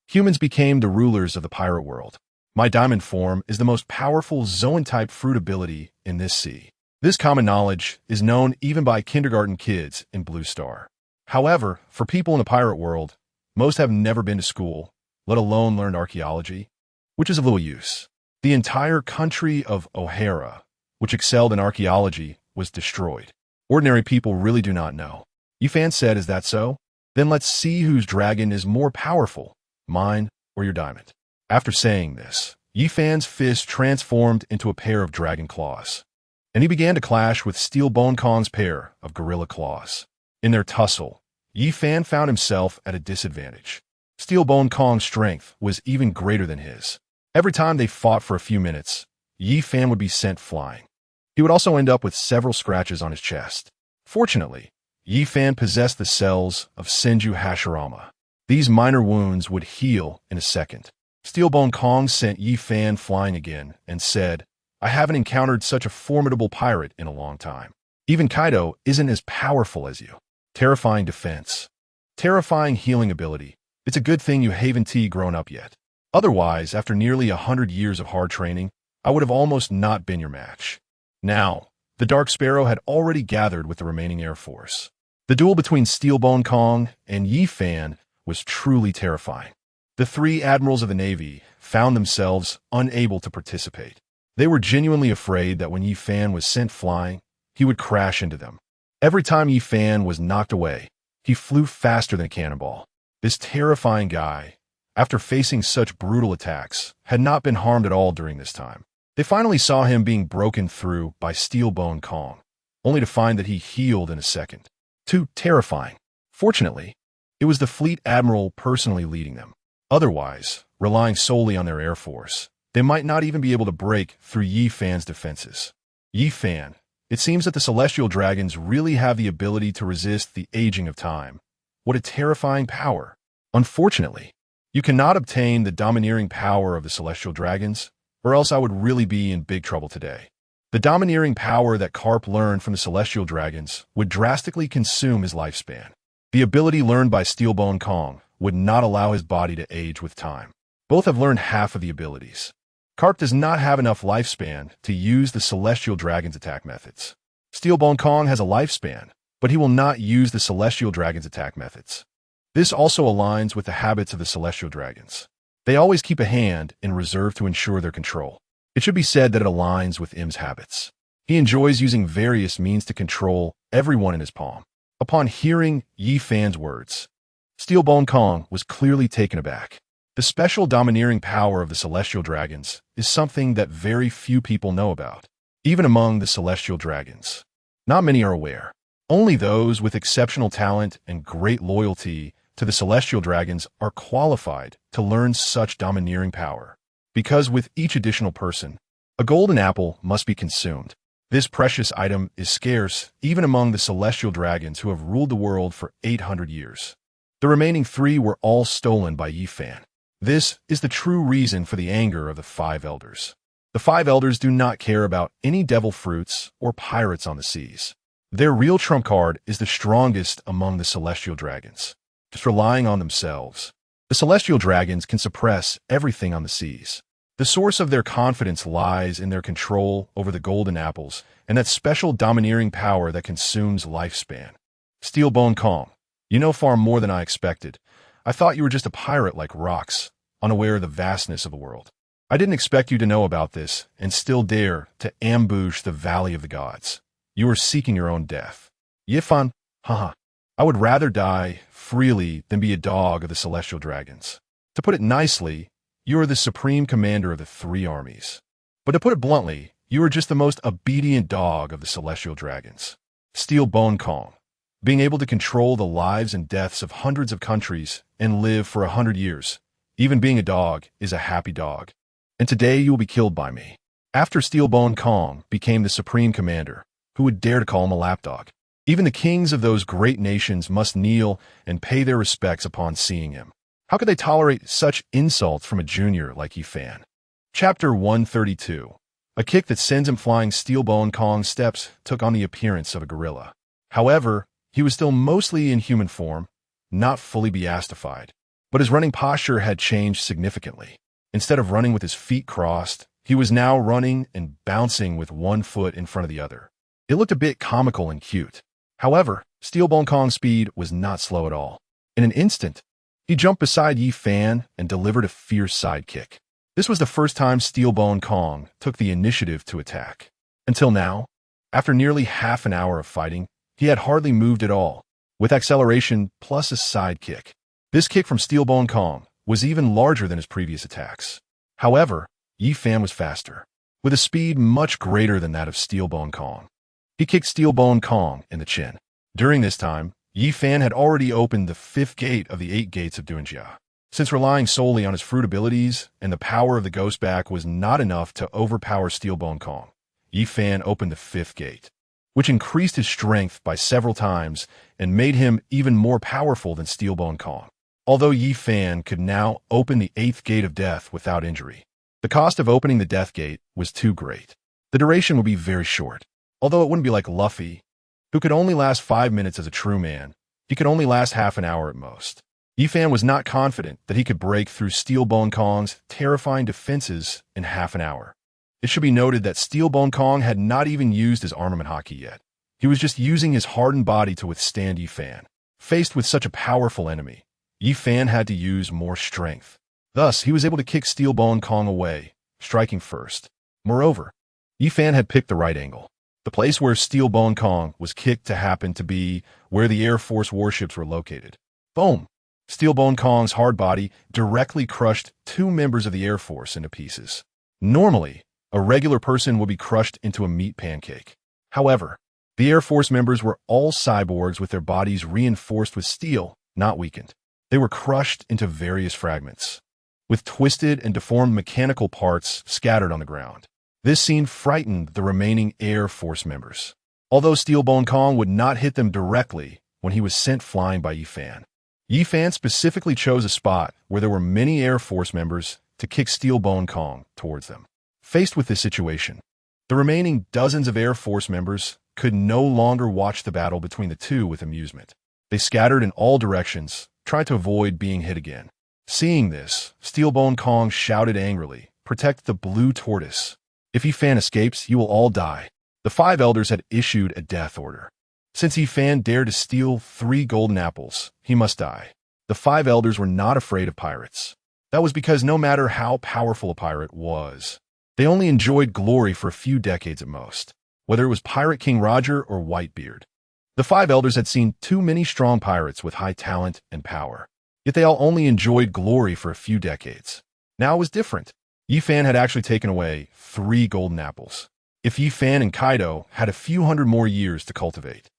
humans became the rulers of the pirate world. My diamond form is the most powerful Zoan-type fruit ability in this sea. This common knowledge is known even by kindergarten kids in Blue Star. However, for people in the pirate world, most have never been to school, let alone learned archaeology, which is of little use. The entire country of O'Hara, which excelled in archaeology, was destroyed. Ordinary people really do not know." Yifan said, "Is that so? Then let's see whose dragon is more powerful, mine or your diamond." After saying this, Yifan's fist transformed into a pair of dragon claws, and he began to clash with Steel Bone Kong's pair of gorilla claws. In their tussle, Yifan found himself at a disadvantage. Steel Bone Kong's strength was even greater than his. Every time they fought for a few minutes, Yifan would be sent flying. He would also end up with several scratches on his chest. Fortunately, Yifan possessed the cells of Senju Hashirama. These minor wounds would heal in a second. Steel Bone Kong sent Yifan flying again and said, "I haven't encountered such a formidable pirate in a long time. Even Kaido isn't as powerful as you. Terrifying defense. Terrifying healing ability. It's a good thing you haven't grown up yet. Otherwise, after nearly 100 years of hard training, I would have almost not been your match." Now, the Dark Sparrow had already gathered with the remaining Air Force. The duel between Steel Bone Kong and Yifan was truly terrifying. The three admirals of the Navy found themselves unable to participate. They were genuinely afraid that when Yifan was sent flying, he would crash into them. Every time Yifan was knocked away, he flew faster than a cannonball. This terrifying guy, after facing such brutal attacks, had not been harmed at all during this time. They finally saw him being broken through by Steel Bone Kong, only to find that he healed in a second. Too terrifying. Fortunately, it was the fleet admiral personally leading them. Otherwise, relying solely on their air force, they might not even be able to break through Yifan's defenses. Yi Fan. It seems that the celestial dragons really have the ability to resist the aging of time. What a terrifying power. Unfortunately, you cannot obtain the domineering power of the celestial dragons, or else I would really be in big trouble today. The domineering power that Karp learned from the celestial dragons would drastically consume his lifespan. The ability learned by Steelbone Kong would not allow his body to age with time. Both have learned half of the abilities. Karp does not have enough lifespan to use the celestial dragon's attack methods. Steelbone Kong has a lifespan, but he will not use the celestial dragon's attack methods. This also aligns with the habits of the celestial dragons. They always keep a hand in reserve to ensure their control. It should be said that it aligns with Im's habits. He enjoys using various means to control everyone in his palm. Upon hearing Yi Fan's words, Steelbone Kong was clearly taken aback. The special domineering power of the celestial dragons is something that very few people know about, even among the celestial dragons. Not many are aware. Only those with exceptional talent and great loyalty to the celestial dragons are qualified to learn such domineering power. Because with each additional person, a golden apple must be consumed. This precious item is scarce even among the celestial dragons who have ruled the world for 800 years. The remaining 3 were all stolen by Yi Fan. This is the true reason for the anger of the 5 elders. The 5 elders do not care about any devil fruits or pirates on the seas. Their real trump card is the strongest among the celestial dragons. Just relying on themselves, the celestial dragons can suppress everything on the seas. The source of their confidence lies in their control over the golden apples and that special domineering power that consumes lifespan. Steelbone Kong, you know far more than I expected. I thought you were just a pirate like rocks, unaware of the vastness of the world. I didn't expect you to know about this and still dare to ambush the Valley of the Gods. You are seeking your own death. Yi Fan, haha. I would rather die freely than be a dog of the celestial dragons. To put it nicely, you are the supreme commander of the 3 armies. But to put it bluntly, you are just the most obedient dog of the celestial dragons. Steelbone Kong, being able to control the lives and deaths of hundreds of countries and live for 100 years, even being a dog, is a happy dog. And today you will be killed by me. After Steelbone Kong became the supreme commander, who would dare to call him a lapdog? Even the kings of those great nations must kneel and pay their respects upon seeing him. How could they tolerate such insults from a junior like Yi Fan? Chapter 132. A kick that sends him flying. Steelbone Kong's steps took on the appearance of a gorilla. However, he was still mostly in human form, not fully beastified. But his running posture had changed significantly. Instead of running with his feet crossed, he was now running and bouncing with one foot in front of the other. It looked a bit comical and cute. However, Steelbone Kong's speed was not slow at all. In an instant, he jumped beside Yi Fan and delivered a fierce sidekick. This was the first time Steelbone Kong took the initiative to attack. Until now, after nearly half an hour of fighting, he had hardly moved at all, with acceleration plus a sidekick. This kick from Steelbone Kong was even larger than his previous attacks. However, Yi Fan was faster, with a speed much greater than that of Steelbone Kong. He kicked Steelbone Kong in the chin. During this time, Yi Fan had already opened the 5th gate of the 8 gates of Dunjia. Since relying solely on his fruit abilities and the power of the ghost back was not enough to overpower Steelbone Kong, Yi Fan opened the 5th gate, which increased his strength by several times and made him even more powerful than Steelbone Kong. Although Yi Fan could now open the 8th gate of death without injury, the cost of opening the death gate was too great. The duration would be very short. Although it wouldn't be like Luffy, who could only last 5 minutes as a true man, he could only last half an hour at most. Yi Fan was not confident that he could break through Steelbone Kong's terrifying defenses in half an hour. It should be noted that Steelbone Kong had not even used his armament hockey yet. He was just using his hardened body to withstand Yi Fan. Faced with such a powerful enemy, Yi Fan had to use more strength. Thus, he was able to kick Steelbone Kong away, striking first. Moreover, Yi Fan had picked the right angle. The place where Steelbone Kong was kicked to happen to be where the Air Force warships were located. Boom! Steelbone Kong's hard body directly crushed 2 members of the Air Force into pieces. Normally, a regular person would be crushed into a meat pancake. However, the Air Force members were all cyborgs with their bodies reinforced with steel, not weakened. They were crushed into various fragments, with twisted and deformed mechanical parts scattered on the ground. This scene frightened the remaining Air Force members, although Steelbone Kong would not hit them directly when he was sent flying by Yi-Fan. Yi-Fan specifically chose a spot where there were many Air Force members to kick Steelbone Kong towards them. Faced with this situation, the remaining dozens of Air Force members could no longer watch the battle between the two with amusement. They scattered in all directions, trying to avoid being hit again. Seeing this, Steelbone Kong shouted angrily, "Protect the blue tortoise. If Yi-Fan escapes, you will all die." The 5 elders had issued a death order. Since Yi-Fan dared to steal 3 golden apples, he must die. The 5 elders were not afraid of pirates. That was because no matter how powerful a pirate was, they only enjoyed glory for a few decades at most, whether it was Pirate King Roger or Whitebeard. The 5 elders had seen too many strong pirates with high talent and power, yet they all only enjoyed glory for a few decades. Now it was different. Yi-Fan had actually taken away 3 golden apples. If Yi-Fan and Kaido had a few hundred more years to cultivate,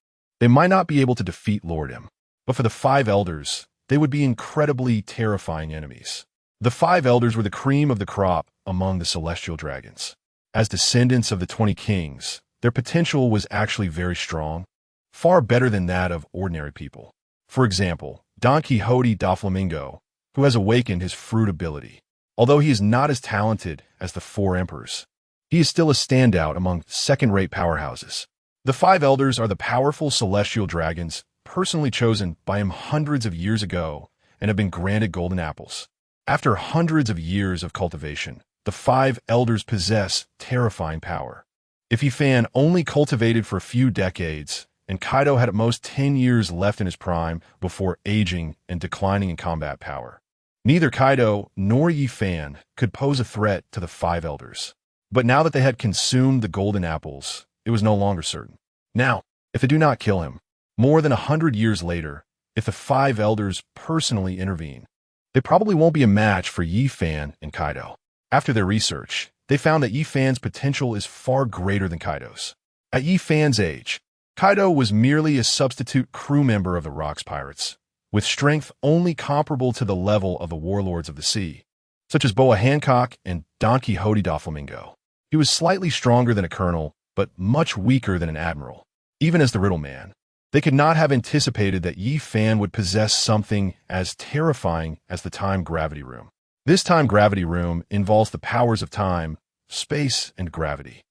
they might not be able to defeat Lord M, but for the 5 elders, they would be incredibly terrifying enemies. The 5 elders were the cream of the crop among the celestial dragons. As descendants of the 20 kings, their potential was actually very strong, far better than that of ordinary people. For example, Don Quixote Doflamingo, who has awakened his fruit ability. Although he is not as talented as the 4 emperors, he is still a standout among second-rate powerhouses. The 5 elders are the powerful celestial dragons personally chosen by him hundreds of years ago and have been granted golden apples. After hundreds of years of cultivation, the 5 elders possess terrifying power. If Yi-Fan only cultivated for a few decades, and Kaido had at most 10 years left in his prime before aging and declining in combat power, neither Kaido nor Yi-Fan could pose a threat to the 5 elders. But now that they had consumed the golden apples, it was no longer certain. Now, if they do not kill him, more than 100 years later, if the 5 elders personally intervene, they probably won't be a match for Yi-Fan and Kaido. After their research, they found that Yi-Fan's potential is far greater than Kaido's. At Yi-Fan's age, Kaido was merely a substitute crew member of the Rocks Pirates, with strength only comparable to the level of the warlords of the sea, such as Boa Hancock and Don Quixote Doflamingo. He was slightly stronger than a colonel, but much weaker than an admiral. Even as the Riddle Man, they could not have anticipated that Yi-Fan would possess something as terrifying as the Time Gravity Room. This Time Gravity Room involves the powers of time, space, and gravity,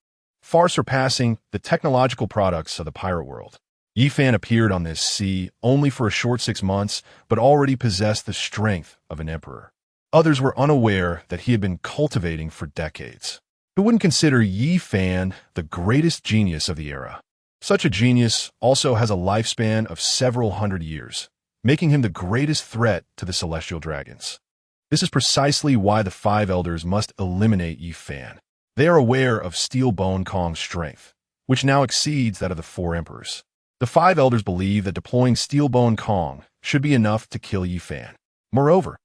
far surpassing the technological products of the pirate world. Yi-Fan appeared on this sea only for a short 6 months, but already possessed the strength of an emperor. Others were unaware that he had been cultivating for decades. Who wouldn't consider Yi-Fan the greatest genius of the era? Such a genius also has a lifespan of several hundred years, making him the greatest threat to the celestial dragons. This is precisely why the 5 elders must eliminate Yi-Fan. They are aware of Steelbone Kong's strength, which now exceeds that of the 4 emperors. The 5 elders believe that deploying Steelbone Kong should be enough to kill Yi-Fan. Moreover,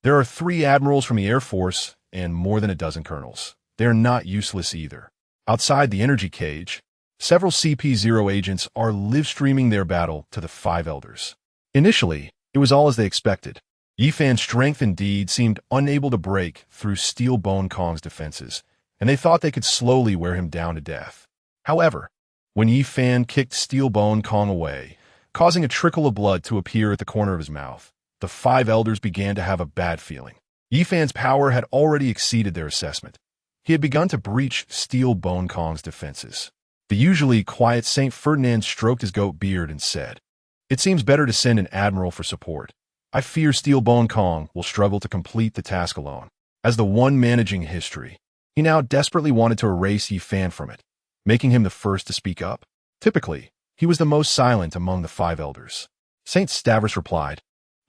there are 3 admirals from the Air Force and more than a dozen colonels. They are not useless either. Outside the energy cage, several CP0 agents are live-streaming their battle to the 5 elders. Initially, it was all as they expected. Yi-Fan's strength indeed seemed unable to break through Steelbone Kong's defenses, and they thought they could slowly wear him down to death. However, when Yi-Fan kicked Steelbone Kong away, causing a trickle of blood to appear at the corner of his mouth, the 5 elders began to have a bad feeling. Yi-Fan's power had already exceeded their assessment. He had begun to breach Steelbone Kong's defenses. The usually quiet St. Ferdinand stroked his goat beard and said, "It seems better to send an admiral for support. I fear Steelbone Kong will struggle to complete the task alone." As the one managing history, he now desperately wanted to erase Yi-Fan from it, making him the first to speak up. Typically, he was the most silent among the 5 elders. St. Stavros replied,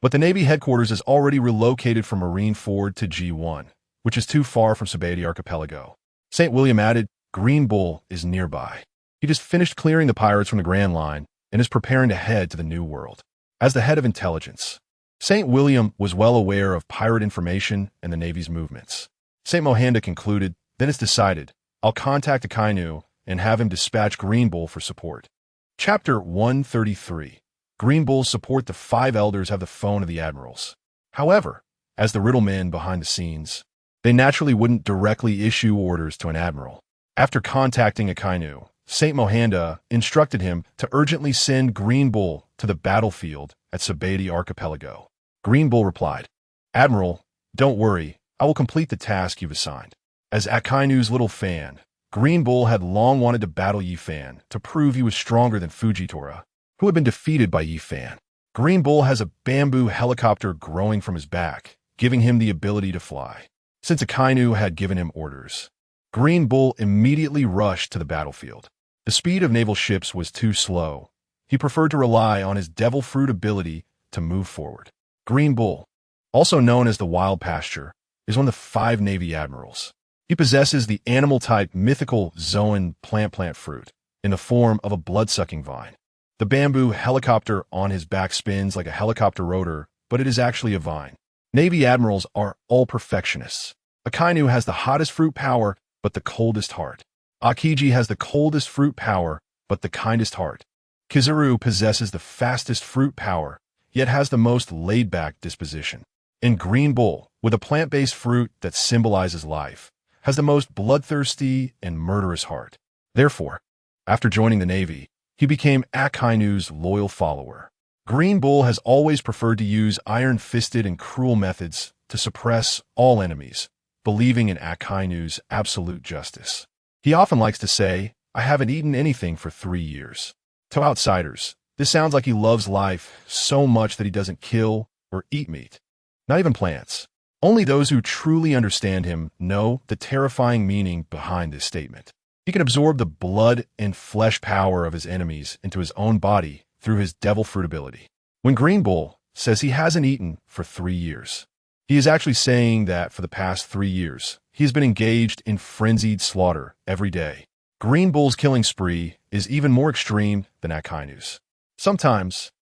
"But the Navy headquarters is already relocated from Marine Ford to G1, which is too far from Sabati Archipelago." St. William added, "Green Bull is nearby. He just finished clearing the pirates from the Grand Line and is preparing to head to the New World." As the head of intelligence, St. William was well aware of pirate information and the Navy's movements. St. Mohanda concluded, "Then it's decided. I'll contact Akainu and have him dispatch Green Bull for support." Chapter 133. Green Bull's support. The 5 elders have the phone of the admirals. However, as the riddle men behind the scenes, they naturally wouldn't directly issue orders to an admiral. After contacting Akainu, Saint Mohanda instructed him to urgently send Green Bull to the battlefield at Sabeti Archipelago. Green Bull replied, "Admiral, don't worry, I will complete the task you've assigned." As Akainu's little fan, Green Bull had long wanted to battle Yi Fan to prove he was stronger than Fujitora, who had been defeated by Yi Fan. Green Bull has a bamboo helicopter growing from his back, giving him the ability to fly. Since Akainu had given him orders, Green Bull immediately rushed to the battlefield. The speed of naval ships was too slow. He preferred to rely on his Devil Fruit ability to move forward. Green Bull, also known as the Wild Pasture, is one of the 5 Navy admirals. He possesses the animal-type mythical Zoan plant fruit in the form of a blood-sucking vine. The bamboo helicopter on his back spins like a helicopter rotor, but it is actually a vine. Navy admirals are all perfectionists. Akainu has the hottest fruit power, but the coldest heart. Akiji has the coldest fruit power, but the kindest heart. Kizaru possesses the fastest fruit power, yet has the most laid-back disposition. And Green Bull, with a plant-based fruit that symbolizes life, has the most bloodthirsty and murderous heart. Therefore, after joining the Navy, he became Akainu's loyal follower. Green Bull has always preferred to use iron-fisted and cruel methods to suppress all enemies, believing in Akainu's absolute justice. He often likes to say, "I haven't eaten anything for 3 years." To outsiders, this sounds like he loves life so much that he doesn't kill or eat meat. Not even plants. Only those who truly understand him know the terrifying meaning behind this statement. He can absorb the blood and flesh power of his enemies into his own body through his Devil Fruit ability. When Green Bull says he hasn't eaten for 3 years, he is actually saying that for the past 3 years, he has been engaged in frenzied slaughter every day. Green Bull's killing spree is even more extreme than Akainu's. Sometimes,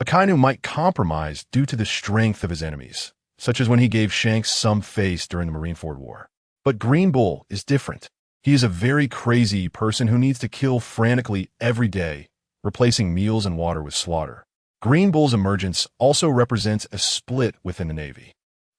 Akainu might compromise due to the strength of his enemies, such as when he gave Shanks some face during the Marineford War. But Green Bull is different. He is a very crazy person who needs to kill frantically every day, replacing meals and water with slaughter. Green Bull's emergence also represents a split within the Navy.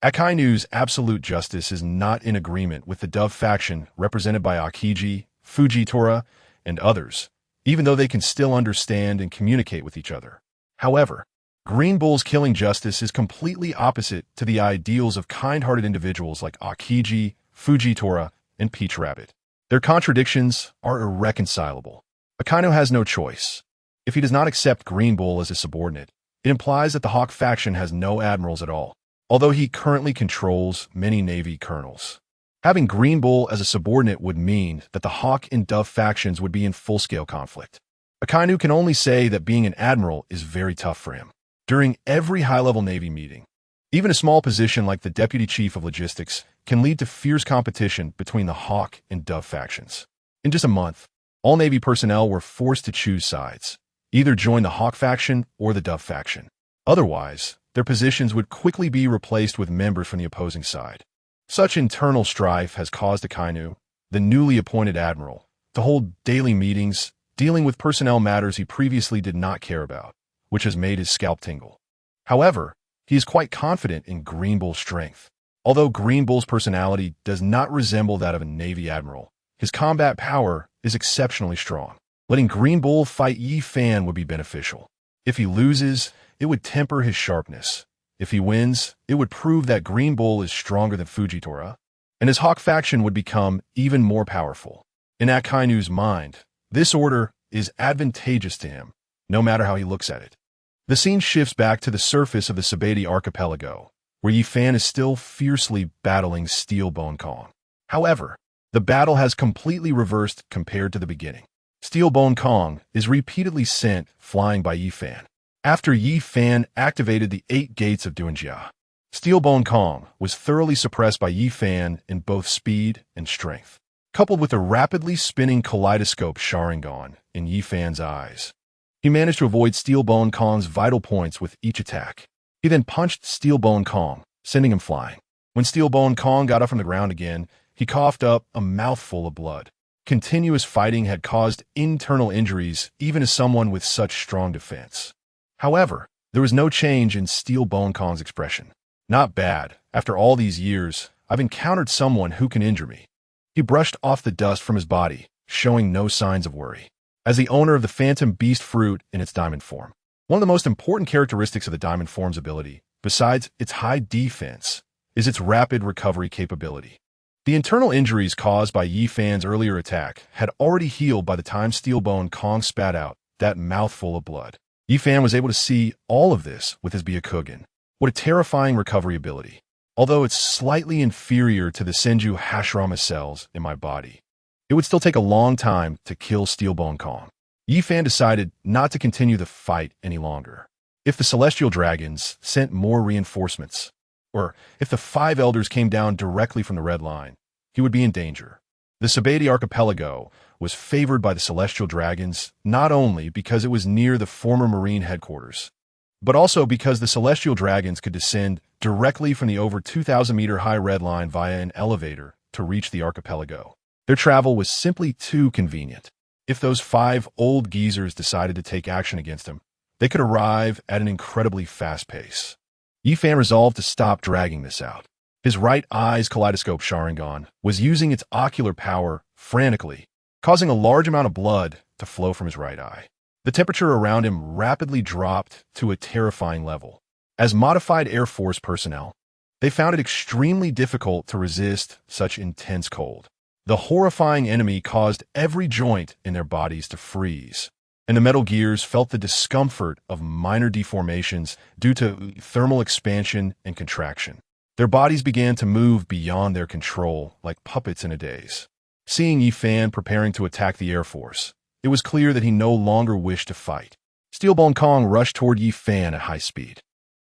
Akainu's absolute justice is not in agreement with the Dove faction represented by Akiji, Fujitora, and others, even though they can still understand and communicate with each other. However, Green Bull's killing justice is completely opposite to the ideals of kind-hearted individuals like Akiji, Fujitora, and Peach Rabbit. Their contradictions are irreconcilable. Akainu has no choice. If he does not accept Green Bull as his subordinate, it implies that the Hawk faction has no admirals at all, although he currently controls many Navy colonels. Having Green Bull as a subordinate would mean that the Hawk and Dove factions would be in full-scale conflict. Akainu can only say that being an admiral is very tough for him. During every high-level Navy meeting, even a small position like the Deputy Chief of Logistics can lead to fierce competition between the Hawk and Dove factions. In just a month, all Navy personnel were forced to choose sides, either join the Hawk faction or the Dove faction. Otherwise, their positions would quickly be replaced with members from the opposing side. Such internal strife has caused Akainu, the newly appointed admiral, to hold daily meetings dealing with personnel matters he previously did not care about, which has made his scalp tingle. However, he is quite confident in Green Bull's strength. Although Green Bull's personality does not resemble that of a Navy admiral, his combat power is exceptionally strong. Letting Green Bull fight Yi Fan would be beneficial. If he loses, it would temper his sharpness. If he wins, it would prove that Green Bull is stronger than Fujitora, and his Hawk faction would become even more powerful. In Akainu's mind, this order is advantageous to him, no matter how he looks at it. The scene shifts back to the surface of the Sabeti Archipelago, where Yi Fan is still fiercely battling Steel Bone Kong. However, the battle has completely reversed compared to the beginning. Steel Bone Kong is repeatedly sent flying by Yi Fan. After Yi Fan activated the 8 gates of Duanjia, Steel Bone Kong was thoroughly suppressed by Yi Fan in both speed and strength. Coupled with a rapidly spinning kaleidoscope Sharingan in Yi Fan's eyes, he managed to avoid Steel Bone Kong's vital points with each attack. He then punched Steel Bone Kong, sending him flying. When Steel Bone Kong got up from the ground again, he coughed up a mouthful of blood. Continuous fighting had caused internal injuries even to someone with such strong defense. However, there was no change in Steel Bone Kong's expression. "Not bad. After all these years, I've encountered someone who can injure me." He brushed off the dust from his body, showing no signs of worry. As the owner of the Phantom Beast fruit in its diamond form, one of the most important characteristics of the diamond form's ability, besides its high defense, is its rapid recovery capability. The internal injuries caused by Yi Fan's earlier attack had already healed by the time Steelbone Kong spat out that mouthful of blood. Yi Fan was able to see all of this with his Byakugan. What a terrifying recovery ability. Although it's slightly inferior to the Senju Hashirama cells in my body, it would still take a long time to kill Steelbone Kong. Yi Fan decided not to continue the fight any longer. If the Celestial Dragons sent more reinforcements, or if the 5 elders came down directly from the Red Line, he would be in danger. The Sabaody Archipelago was favored by the Celestial Dragons not only because it was near the former Marine headquarters, but also because the Celestial Dragons could descend directly from the over 2,000-meter high Red Line via an elevator to reach the archipelago. Their travel was simply too convenient. If those 5 old geezers decided to take action against him, they could arrive at an incredibly fast pace. Yi Fan resolved to stop dragging this out. His right eye's kaleidoscope Sharingan was using its ocular power frantically, causing a large amount of blood to flow from his right eye. The temperature around him rapidly dropped to a terrifying level. As modified Air Force personnel, they found it extremely difficult to resist such intense cold. The horrifying enemy caused every joint in their bodies to freeze, and the Metal Gears felt the discomfort of minor deformations due to thermal expansion and contraction. Their bodies began to move beyond their control like puppets in a daze. Seeing Yi Fan preparing to attack the Air Force, it was clear that he no longer wished to fight. Steelbone Kong rushed toward Yi Fan at high speed.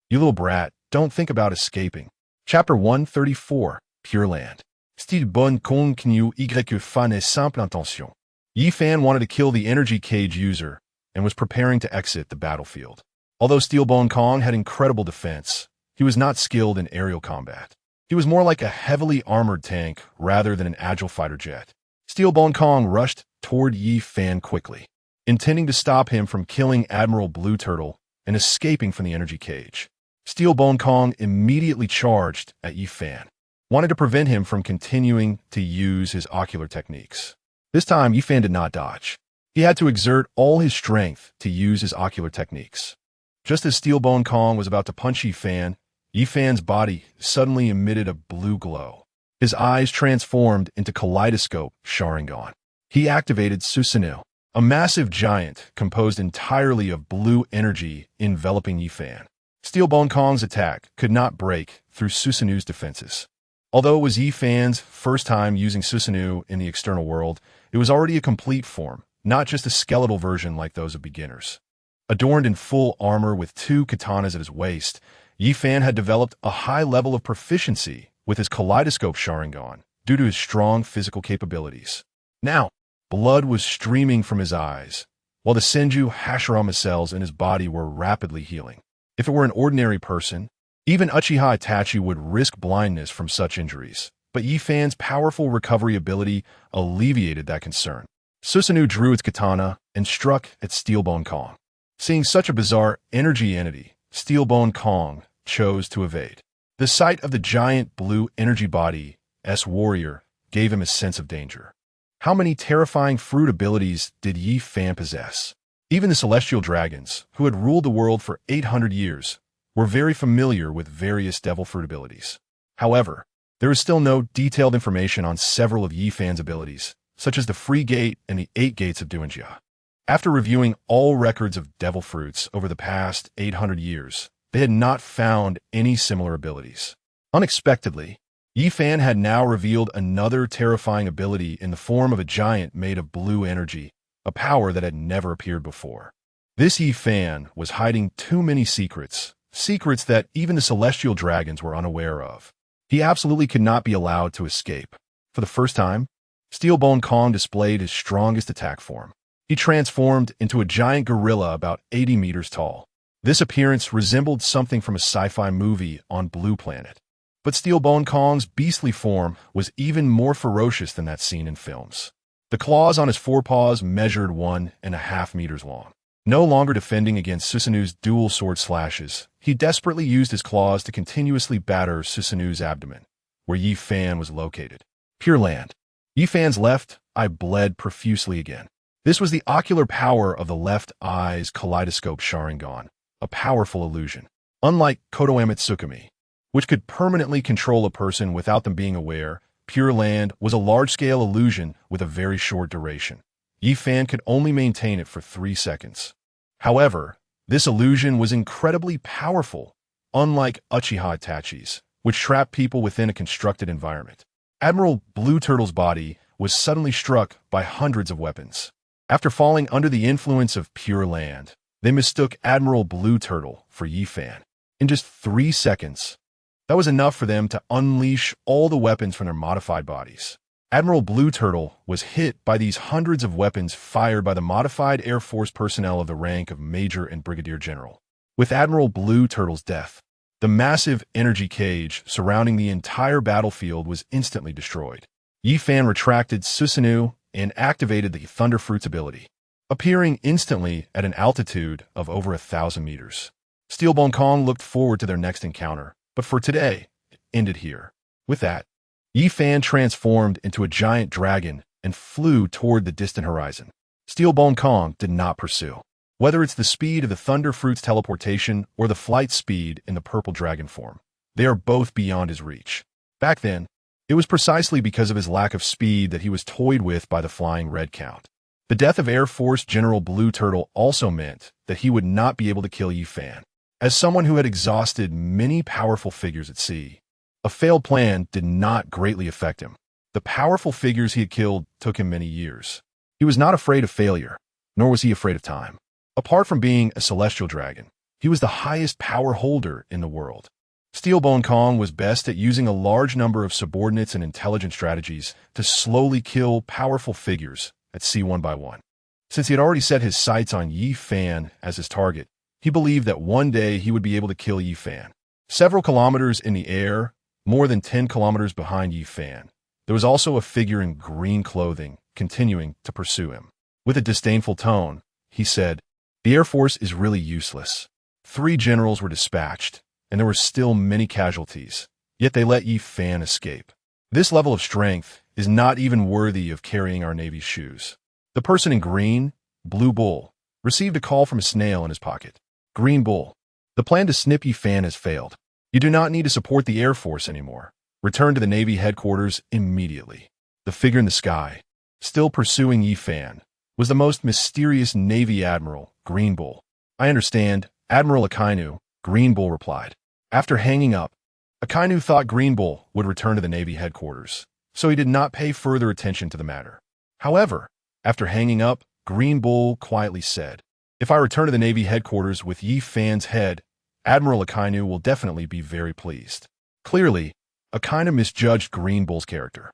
"You little brat, don't think about escaping." Chapter 134, Pure Land. Steelbone Kong knew que fan est simple intention. Yi Fan wanted to kill the energy cage user and was preparing to exit the battlefield. Although Steelbone Kong had incredible defense, he was not skilled in aerial combat. He was more like a heavily armored tank rather than an agile fighter jet. Steelbone Kong rushed toward Yi Fan quickly, intending to stop him from killing Admiral Blue Turtle and escaping from the energy cage. Steelbone Kong immediately charged at Yi Fan, wanted to prevent him from continuing to use his ocular techniques. This time, Yi Fan did not dodge. He had to exert all his strength to use his ocular techniques. Just as Steelbone Kong was about to punch Yi Fan's body suddenly emitted a blue glow. His eyes transformed into kaleidoscope Sharingan. He activated Susanoo, a massive giant composed entirely of blue energy enveloping Yi Fan. Steelbone Kong's attack could not break through Susanoo's defenses. Although it was Yi Fan's first time using Susanoo in the external world, it was already a complete form, not just a skeletal version like those of beginners. Adorned in full armor with 2 katanas at his waist, Yi Fan had developed a high level of proficiency with his kaleidoscope Sharingan due to his strong physical capabilities. Now, blood was streaming from his eyes, while the Senju Hashirama cells in his body were rapidly healing. If it were an ordinary person, even Uchiha Itachi would risk blindness from such injuries, but Yi Fan's powerful recovery ability alleviated that concern. Susanoo drew its katana and struck at Steelbone Kong. Seeing such a bizarre energy entity, Steelbone Kong chose to evade. The sight of the giant blue energy body, S-Warrior, gave him a sense of danger. How many terrifying fruit abilities did Yi Fan possess? Even the Celestial Dragons, who had ruled the world for 800 years, were very familiar with various devil fruit abilities. However, there is still no detailed information on several of Yi Fan's abilities, such as the Free Gate and the 8 Gates of Duanjia. After reviewing all records of devil fruits over the past 800 years, they had not found any similar abilities. Unexpectedly, Yi Fan had now revealed another terrifying ability in the form of a giant made of blue energy, a power that had never appeared before. This Yi Fan was hiding too many secrets that even the Celestial Dragons were unaware of. He absolutely could not be allowed to escape. For the first time, Steelbone Kong displayed his strongest attack form. He transformed into a giant gorilla about 80 meters tall. This appearance resembled something from a sci-fi movie on Blue Planet. But Steelbone Kong's beastly form was even more ferocious than that seen in films. The claws on his forepaws measured 1.5 meters long. No longer defending against Susanoo's dual sword slashes, he desperately used his claws to continuously batter Susanoo's abdomen, where Yi Fan was located. Pure Land. Yi Fan's left I bled profusely again. This was the ocular power of the left eye's kaleidoscope Sharingan, a powerful illusion. Unlike Kodoamatsukami, which could permanently control a person without them being aware, Pure Land was a large-scale illusion with a very short duration. Yi Fan could only maintain it for 3 seconds. However, this illusion was incredibly powerful, unlike Uchiha Itachi's, which trapped people within a constructed environment. Admiral Blue Turtle's body was suddenly struck by hundreds of weapons. After falling under the influence of Pure Land, they mistook Admiral Blue Turtle for Yi Fan. In just 3 seconds, that was enough for them to unleash all the weapons from their modified bodies. Admiral Blue Turtle was hit by these hundreds of weapons fired by the modified Air Force personnel of the rank of Major and Brigadier General. With Admiral Blue Turtle's death, the massive energy cage surrounding the entire battlefield was instantly destroyed. Yi Fan retracted Susanoo and activated the Thunder Fruit's ability, appearing instantly at an altitude of over 1,000 meters. Steel Bone Kong looked forward to their next encounter, but for today, it ended here. With that, Yi Fan transformed into a giant dragon and flew toward the distant horizon. Steel Bone Kong did not pursue. Whether it's the speed of the Thunder Fruit's teleportation or the flight speed in the purple dragon form, they are both beyond his reach. Back then, it was precisely because of his lack of speed that he was toyed with by the Flying Red Count. The death of Air Force General Blue Turtle also meant that he would not be able to kill Yi Fan. As someone who had exhausted many powerful figures at sea, a failed plan did not greatly affect him. The powerful figures he had killed took him many years. He was not afraid of failure, nor was he afraid of time. Apart from being a celestial dragon, he was the highest power holder in the world. Steel Bone Kong was best at using a large number of subordinates and intelligent strategies to slowly kill powerful figures at sea one by one. Since he had already set his sights on Yi Fan as his target, he believed that one day he would be able to kill Yi Fan. Several kilometers in the air, more than 10 kilometers behind Yi Fan, there was also a figure in green clothing continuing to pursue him. With a disdainful tone, he said, "The Air Force is really useless." 3 generals were dispatched, and there were still many casualties, yet they let Yi Fan escape. This level of strength is not even worthy of carrying our Navy's shoes. The person in green, Blue Bull, received a call from a snail in his pocket. Green Bull, the plan to snip Yi Fan has failed. You do not need to support the Air Force anymore. Return to the Navy headquarters immediately. The figure in the sky, still pursuing Yi Fan, was the most mysterious Navy Admiral, Green Bull. "I understand, Admiral Akainu," Green Bull replied. After hanging up, Akainu thought Green Bull would return to the Navy headquarters, so he did not pay further attention to the matter. However, after hanging up, Green Bull quietly said, "If I return to the Navy headquarters with Yi Fan's head, Admiral Akainu will definitely be very pleased." Clearly, Akainu misjudged Green Bull's character.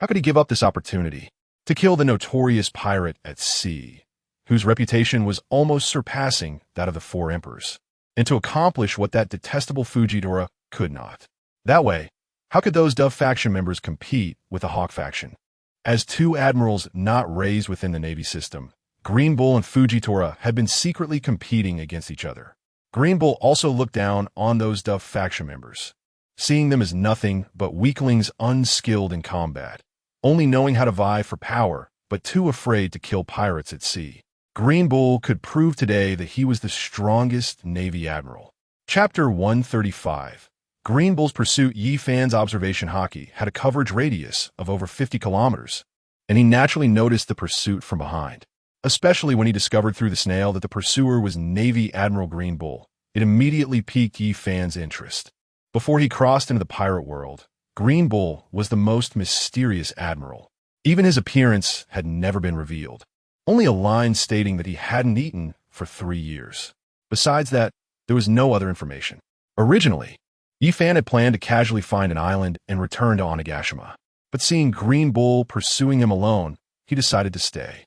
How could he give up this opportunity to kill the notorious pirate at sea, whose reputation was almost surpassing that of the 4 emperors, and to accomplish what that detestable Fujitora could not? That way, how could those Dove faction members compete with the Hawk faction? As 2 admirals not raised within the Navy system, Green Bull and Fujitora had been secretly competing against each other. Green Bull also looked down on those Dove faction members, seeing them as nothing but weaklings unskilled in combat, only knowing how to vie for power, but too afraid to kill pirates at sea. Green Bull could prove today that he was the strongest Navy admiral. Chapter 135. Green Bull's pursuit. Yi Fan's observation hockey had a coverage radius of over 50 kilometers, and he naturally noticed the pursuit from behind. Especially when he discovered through the snail that the pursuer was Navy Admiral Green Bull. It immediately piqued Yi Fan's interest. Before he crossed into the pirate world, Green Bull was the most mysterious admiral. Even his appearance had never been revealed. Only a line stating that he hadn't eaten for 3 years. Besides that, there was no other information. Originally, Yi Fan had planned to casually find an island and return to Onigashima. But seeing Green Bull pursuing him alone, he decided to stay.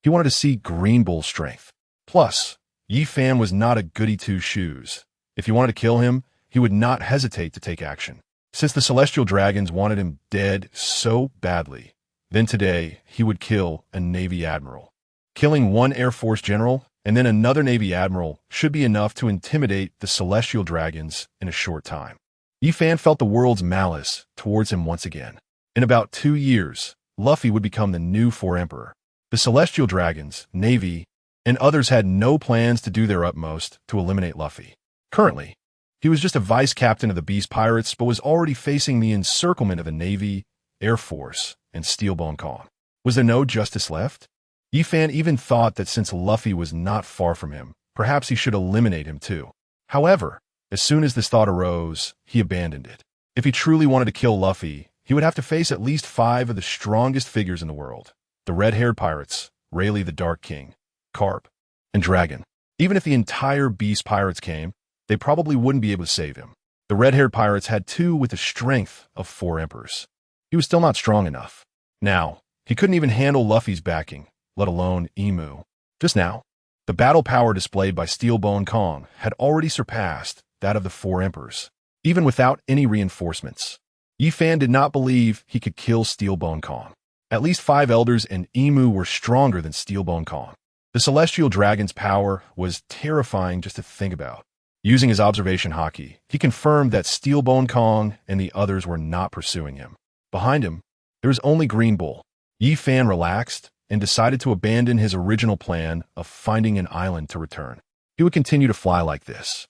He wanted to see Green Bull's strength. Plus, Yi Fan was not a goody-two-shoes. If he wanted to kill him, he would not hesitate to take action. Since the Celestial Dragons wanted him dead so badly, then today he would kill a Navy Admiral. Killing one Air Force General and then another Navy Admiral should be enough to intimidate the Celestial Dragons in a short time. Yi Fan felt the world's malice towards him once again. In about 2 years, Luffy would become the new Emperor. The Celestial Dragons, Navy, and others had no plans to do their utmost to eliminate Luffy. Currently, he was just a vice captain of the Beast Pirates, but was already facing the encirclement of the Navy, Air Force, and Steelbone Kong. Was there no justice left? Yifan even thought that since Luffy was not far from him, perhaps he should eliminate him too. However, as soon as this thought arose, he abandoned it. If he truly wanted to kill Luffy, he would have to face at least 5 of the strongest figures in the world. The red-haired pirates, Rayleigh the Dark King, Carp, and Dragon. Even if the entire Beast Pirates came, they probably wouldn't be able to save him. The red-haired pirates had 2 with the strength of 4 emperors. He was still not strong enough. Now, he couldn't even handle Luffy's backing, let alone Emu. Just now, the battle power displayed by Steelbone Kong had already surpassed that of the 4 emperors, even without any reinforcements. Yifan did not believe he could kill Steelbone Kong. At least 5 elders and Emu were stronger than Steelbone Kong. The Celestial Dragon's power was terrifying just to think about. Using his observation haki, he confirmed that Steelbone Kong and the others were not pursuing him. Behind him, there was only Green Bull. Yifan relaxed and decided to abandon his original plan of finding an island to return. He would continue to fly like this.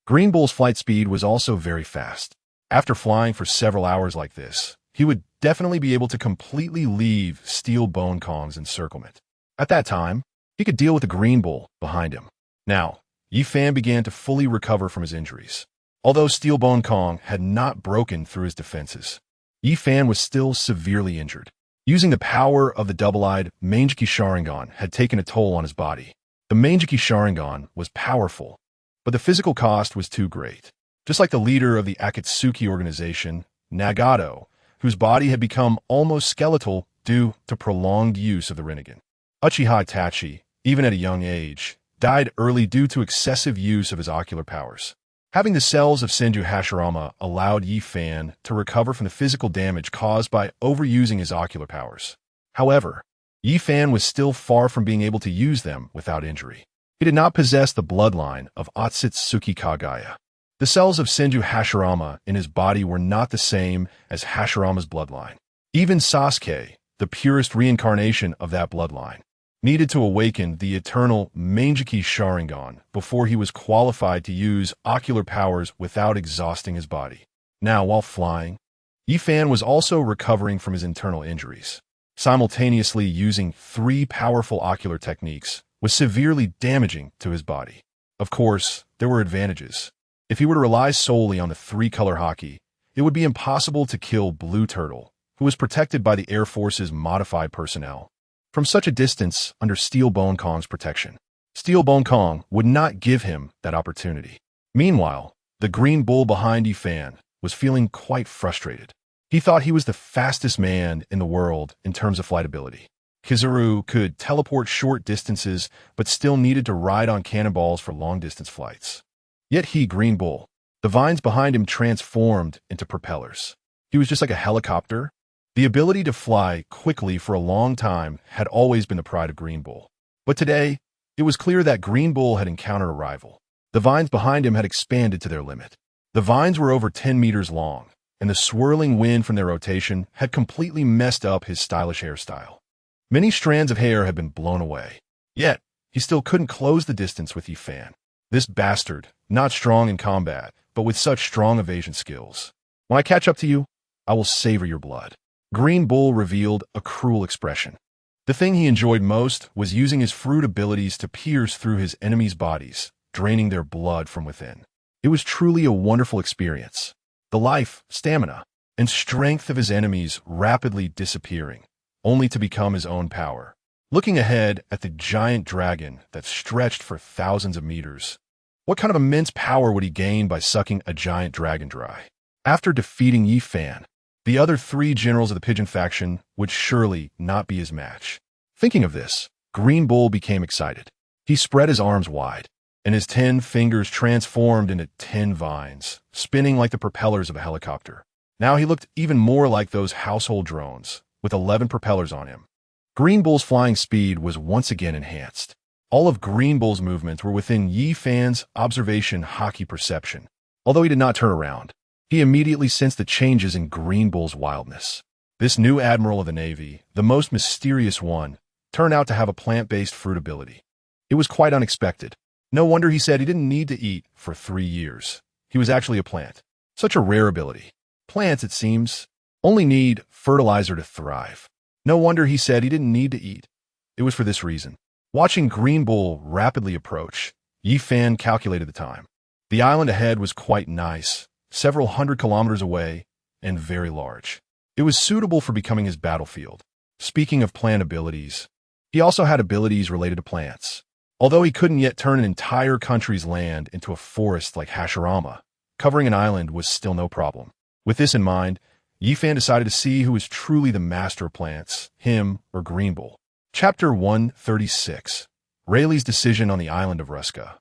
Green Bull's flight speed was also very fast. After flying for several hours like this, he would definitely be able to completely leave Steelbone Kong's encirclement. At that time, he could deal with the Green Bull behind him. Now, Yifan began to fully recover from his injuries. Although Steelbone Kong had not broken through his defenses, Yifan was still severely injured. Using the power of the double-eyed Mangeki Sharingan had taken a toll on his body. The Mangeki Sharingan was powerful, but the physical cost was too great. Just like the leader of the Akatsuki organization, Nagato, whose body had become almost skeletal due to prolonged use of the Rinnegan. Uchiha Itachi, even at a young age, died early due to excessive use of his ocular powers. Having the cells of Senju Hashirama allowed Yifan to recover from the physical damage caused by overusing his ocular powers. However, Yifan was still far from being able to use them without injury. He did not possess the bloodline of Otsutsuki Kagaya. The cells of Senju Hashirama in his body were not the same as Hashirama's bloodline. Even Sasuke, the purest reincarnation of that bloodline, needed to awaken the eternal Mangeki Sharingan before he was qualified to use ocular powers without exhausting his body. Now, while flying, Yifan was also recovering from his internal injuries. Simultaneously using 3 powerful ocular techniques was severely damaging to his body. Of course, there were advantages. If he were to rely solely on the 3-color haki, it would be impossible to kill Blue Turtle, who was protected by the Air Force's modified personnel. From such a distance under Steelbone Kong's protection, Steelbone Kong would not give him that opportunity. Meanwhile, the Green Bull behind Yifan was feeling quite frustrated. He thought he was the fastest man in the world in terms of flight ability. Kizaru could teleport short distances but still needed to ride on cannonballs for long-distance flights. Yet he, Green Bull, the vines behind him transformed into propellers. He was just like a helicopter. The ability to fly quickly for a long time had always been the pride of Green Bull. But today, it was clear that Green Bull had encountered a rival. The vines behind him had expanded to their limit. The vines were over 10 meters long, and the swirling wind from their rotation had completely messed up his stylish hairstyle. Many strands of hair had been blown away. Yet, he still couldn't close the distance with Yifan. This bastard, not strong in combat, but with such strong evasion skills. When I catch up to you, I will savor your blood. Green Bull revealed a cruel expression. The thing he enjoyed most was using his fruit abilities to pierce through his enemies' bodies, draining their blood from within. It was truly a wonderful experience. The life, stamina, and strength of his enemies rapidly disappearing, only to become his own power. Looking ahead at the giant dragon that stretched for thousands of meters, what kind of immense power would he gain by sucking a giant dragon dry? After defeating Yifan, the other 3 generals of the Pigeon faction would surely not be his match. Thinking of this, Green Bull became excited. He spread his arms wide, and his 10 fingers transformed into 10 vines, spinning like the propellers of a helicopter. Now he looked even more like those household drones, with 11 propellers on him. Green Bull's flying speed was once again enhanced. All of Green Bull's movements were within Yifan's observation haki perception. Although he did not turn around, he immediately sensed the changes in Green Bull's wildness. This new admiral of the Navy, the most mysterious one, turned out to have a plant-based fruit ability. It was quite unexpected. No wonder he said he didn't need to eat for 3 years. He was actually a plant. Such a rare ability. Plants, it seems, only need fertilizer to thrive. No wonder he said he didn't need to eat. It was for this reason. Watching Green Bull rapidly approach, Yi Fan calculated the time. The island ahead was quite nice, several hundred kilometers away, and very large. It was suitable for becoming his battlefield. Speaking of plant abilities, he also had abilities related to plants. Although he couldn't yet turn an entire country's land into a forest like Hashirama, covering an island was still no problem. With this in mind, Yi Fan decided to see who was truly the master of plants, him or Green Bull. Chapter 136. Rayleigh's Decision on the Island of Ruska.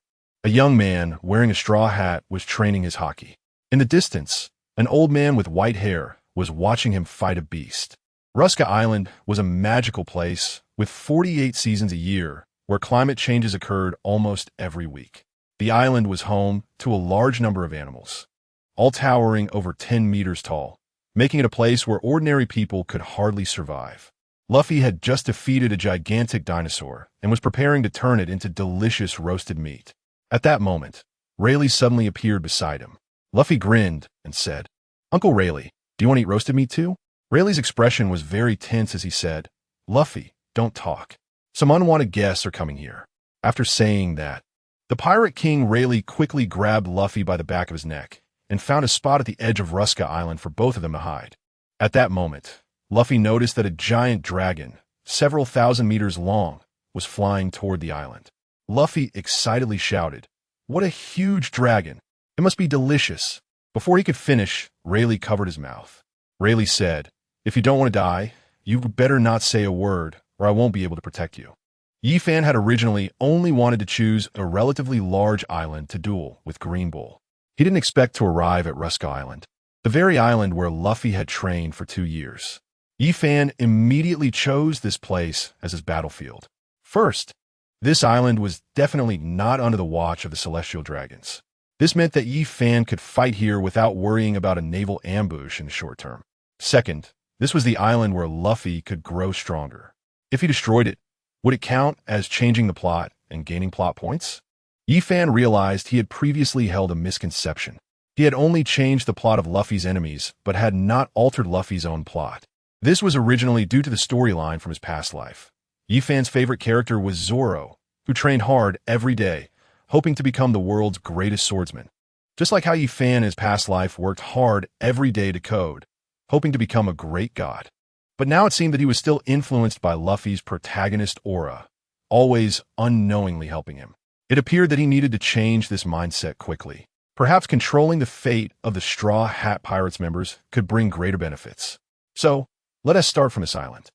A young man wearing a straw hat was training his hockey. In the distance, an old man with white hair was watching him fight a beast. Ruska Island was a magical place with 48 seasons a year where climate changes occurred almost every week. The island was home to a large number of animals, all towering over 10 meters tall, making it a place where ordinary people could hardly survive. Luffy had just defeated a gigantic dinosaur and was preparing to turn it into delicious roasted meat. At that moment, Rayleigh suddenly appeared beside him. Luffy grinned and said, "Uncle Rayleigh, do you want to eat roasted meat too?" Rayleigh's expression was very tense as he said, "Luffy, don't talk. Some unwanted guests are coming here." After saying that, the Pirate King Rayleigh quickly grabbed Luffy by the back of his neck and found a spot at the edge of Ruska Island for both of them to hide. At that moment, Luffy noticed that a giant dragon, several thousand meters long, was flying toward the island. Luffy excitedly shouted, "What a huge dragon! It must be delicious." Before he could finish, Rayleigh covered his mouth. Rayleigh said, "If you don't want to die, you better not say a word, or I won't be able to protect you." Yi Fan had originally only wanted to choose a relatively large island to duel with Green Bull. He didn't expect to arrive at Ruska Island, the very island where Luffy had trained for 2 years. Yi Fan immediately chose this place as his battlefield. First, this island was definitely not under the watch of the Celestial Dragons. This meant that Yi Fan could fight here without worrying about a naval ambush in the short term. Second, this was the island where Luffy could grow stronger. If he destroyed it, would it count as changing the plot and gaining plot points? Yi Fan realized he had previously held a misconception. He had only changed the plot of Luffy's enemies, but had not altered Luffy's own plot. This was originally due to the storyline from his past life. Yi Fan's favorite character was Zoro, who trained hard every day, hoping to become the world's greatest swordsman. Just like how Yi Fan in his past life worked hard every day to code, hoping to become a great god. But now it seemed that he was still influenced by Luffy's protagonist aura, always unknowingly helping him. It appeared that he needed to change this mindset quickly. Perhaps controlling the fate of the Straw Hat Pirates members could bring greater benefits. So, let us start from this island.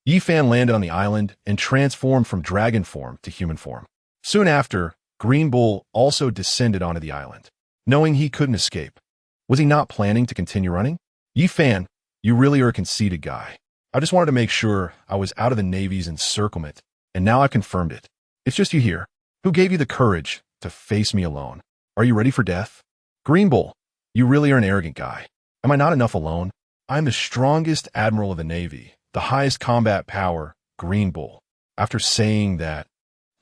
Yi Fan landed on the island and transformed from dragon form to human form. Soon after, Green Bull also descended onto the island. Knowing he couldn't escape, was he not planning to continue running? Yi Fan, you really are a conceited guy. I just wanted to make sure I was out of the Navy's encirclement, and now I've confirmed it. It's just you here. Who gave you the courage to face me alone? Are you ready for death? Green Bull, you really are an arrogant guy. Am I not enough alone? I'm the strongest admiral of the Navy, the highest combat power, Green Bull. After saying that,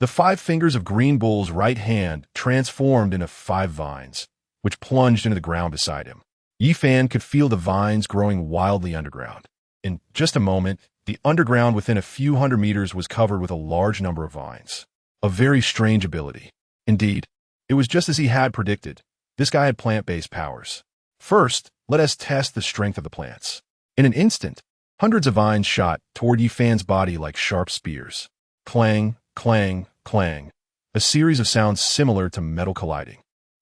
the 5 fingers of Green Bull's right hand transformed into 5 vines, which plunged into the ground beside him. Yi Fan could feel the vines growing wildly underground. In just a moment, the underground within a few hundred meters was covered with a large number of vines. A very strange ability. Indeed, it was just as he had predicted. This guy had plant-based powers. First, let us test the strength of the plants. In an instant, hundreds of vines shot toward Yi Fan's body like sharp spears. Clang, clang, clang. A series of sounds similar to metal colliding.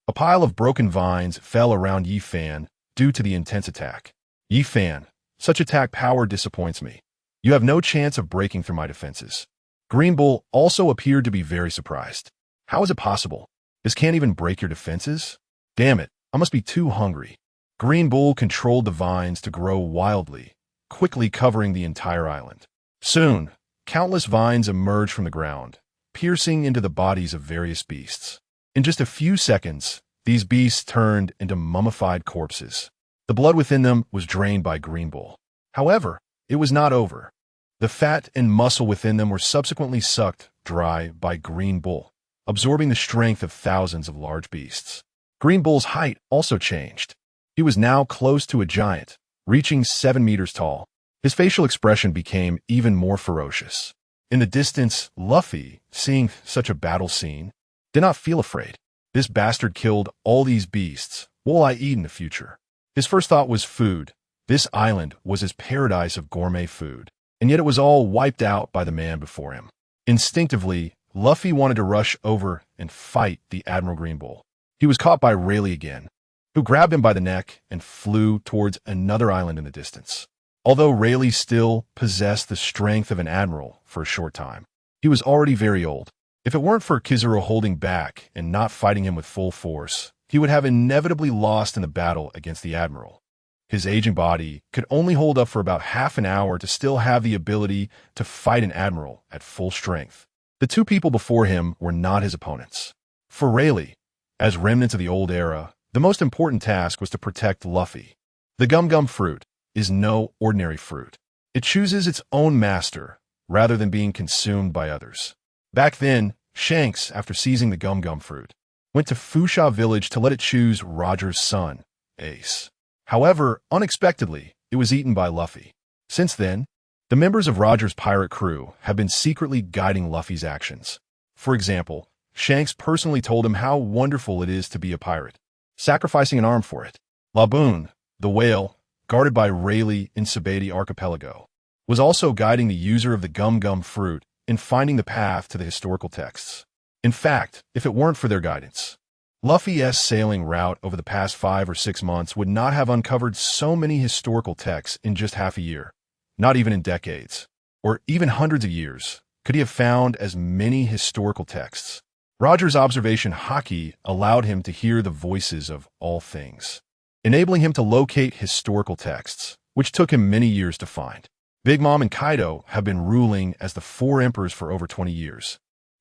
A pile of broken vines fell around Yi Fan due to the intense attack. Yi Fan, such attack power disappoints me. You have no chance of breaking through my defenses. Green Bull also appeared to be very surprised. How is it possible? This can't even break your defenses? Damn it, I must be too hungry. Green Bull controlled the vines to grow wildly, quickly covering the entire island. Soon, countless vines emerged from the ground, piercing into the bodies of various beasts. In just a few seconds, these beasts turned into mummified corpses. The blood within them was drained by Green Bull. However, it was not over. The fat and muscle within them were subsequently sucked dry by Green Bull, absorbing the strength of thousands of large beasts. Green Bull's height also changed. He was now close to a giant, reaching 7 meters tall. His facial expression became even more ferocious. In the distance, Luffy, seeing such a battle scene, did not feel afraid. This bastard killed all these beasts. What will I eat in the future? His first thought was food. This island was his paradise of gourmet food, and yet it was all wiped out by the man before him. Instinctively, Luffy wanted to rush over and fight the Admiral Green Bull. He was caught by Rayleigh again, who grabbed him by the neck and flew towards another island in the distance. Although Rayleigh still possessed the strength of an admiral for a short time, he was already very old. If it weren't for Kizaru holding back and not fighting him with full force, he would have inevitably lost in the battle against the admiral. His aging body could only hold up for about half an hour to still have the ability to fight an admiral at full strength. The two people before him were not his opponents. For Rayleigh, as remnants of the old era, the most important task was to protect Luffy. The gum-gum fruit is no ordinary fruit. It chooses its own master, rather than being consumed by others. Back then, Shanks, after seizing the gum-gum fruit, went to Fusha village to let it choose Roger's son, Ace. However, unexpectedly, it was eaten by Luffy. Since then, the members of Roger's pirate crew have been secretly guiding Luffy's actions. For example, Shanks personally told him how wonderful it is to be a pirate, sacrificing an arm for it. Laboon, the whale, guarded by Rayleigh in Sabeti Archipelago, was also guiding the user of the gum-gum fruit in finding the path to the historical texts. In fact, if it weren't for their guidance, Luffy's sailing route over the past 5 or 6 months would not have uncovered so many historical texts in just half a year. Not even in decades, or even hundreds of years, could he have found as many historical texts. Roger's observation haki allowed him to hear the voices of all things, enabling him to locate historical texts, which took him many years to find. Big Mom and Kaido have been ruling as the 4 emperors for over 20 years,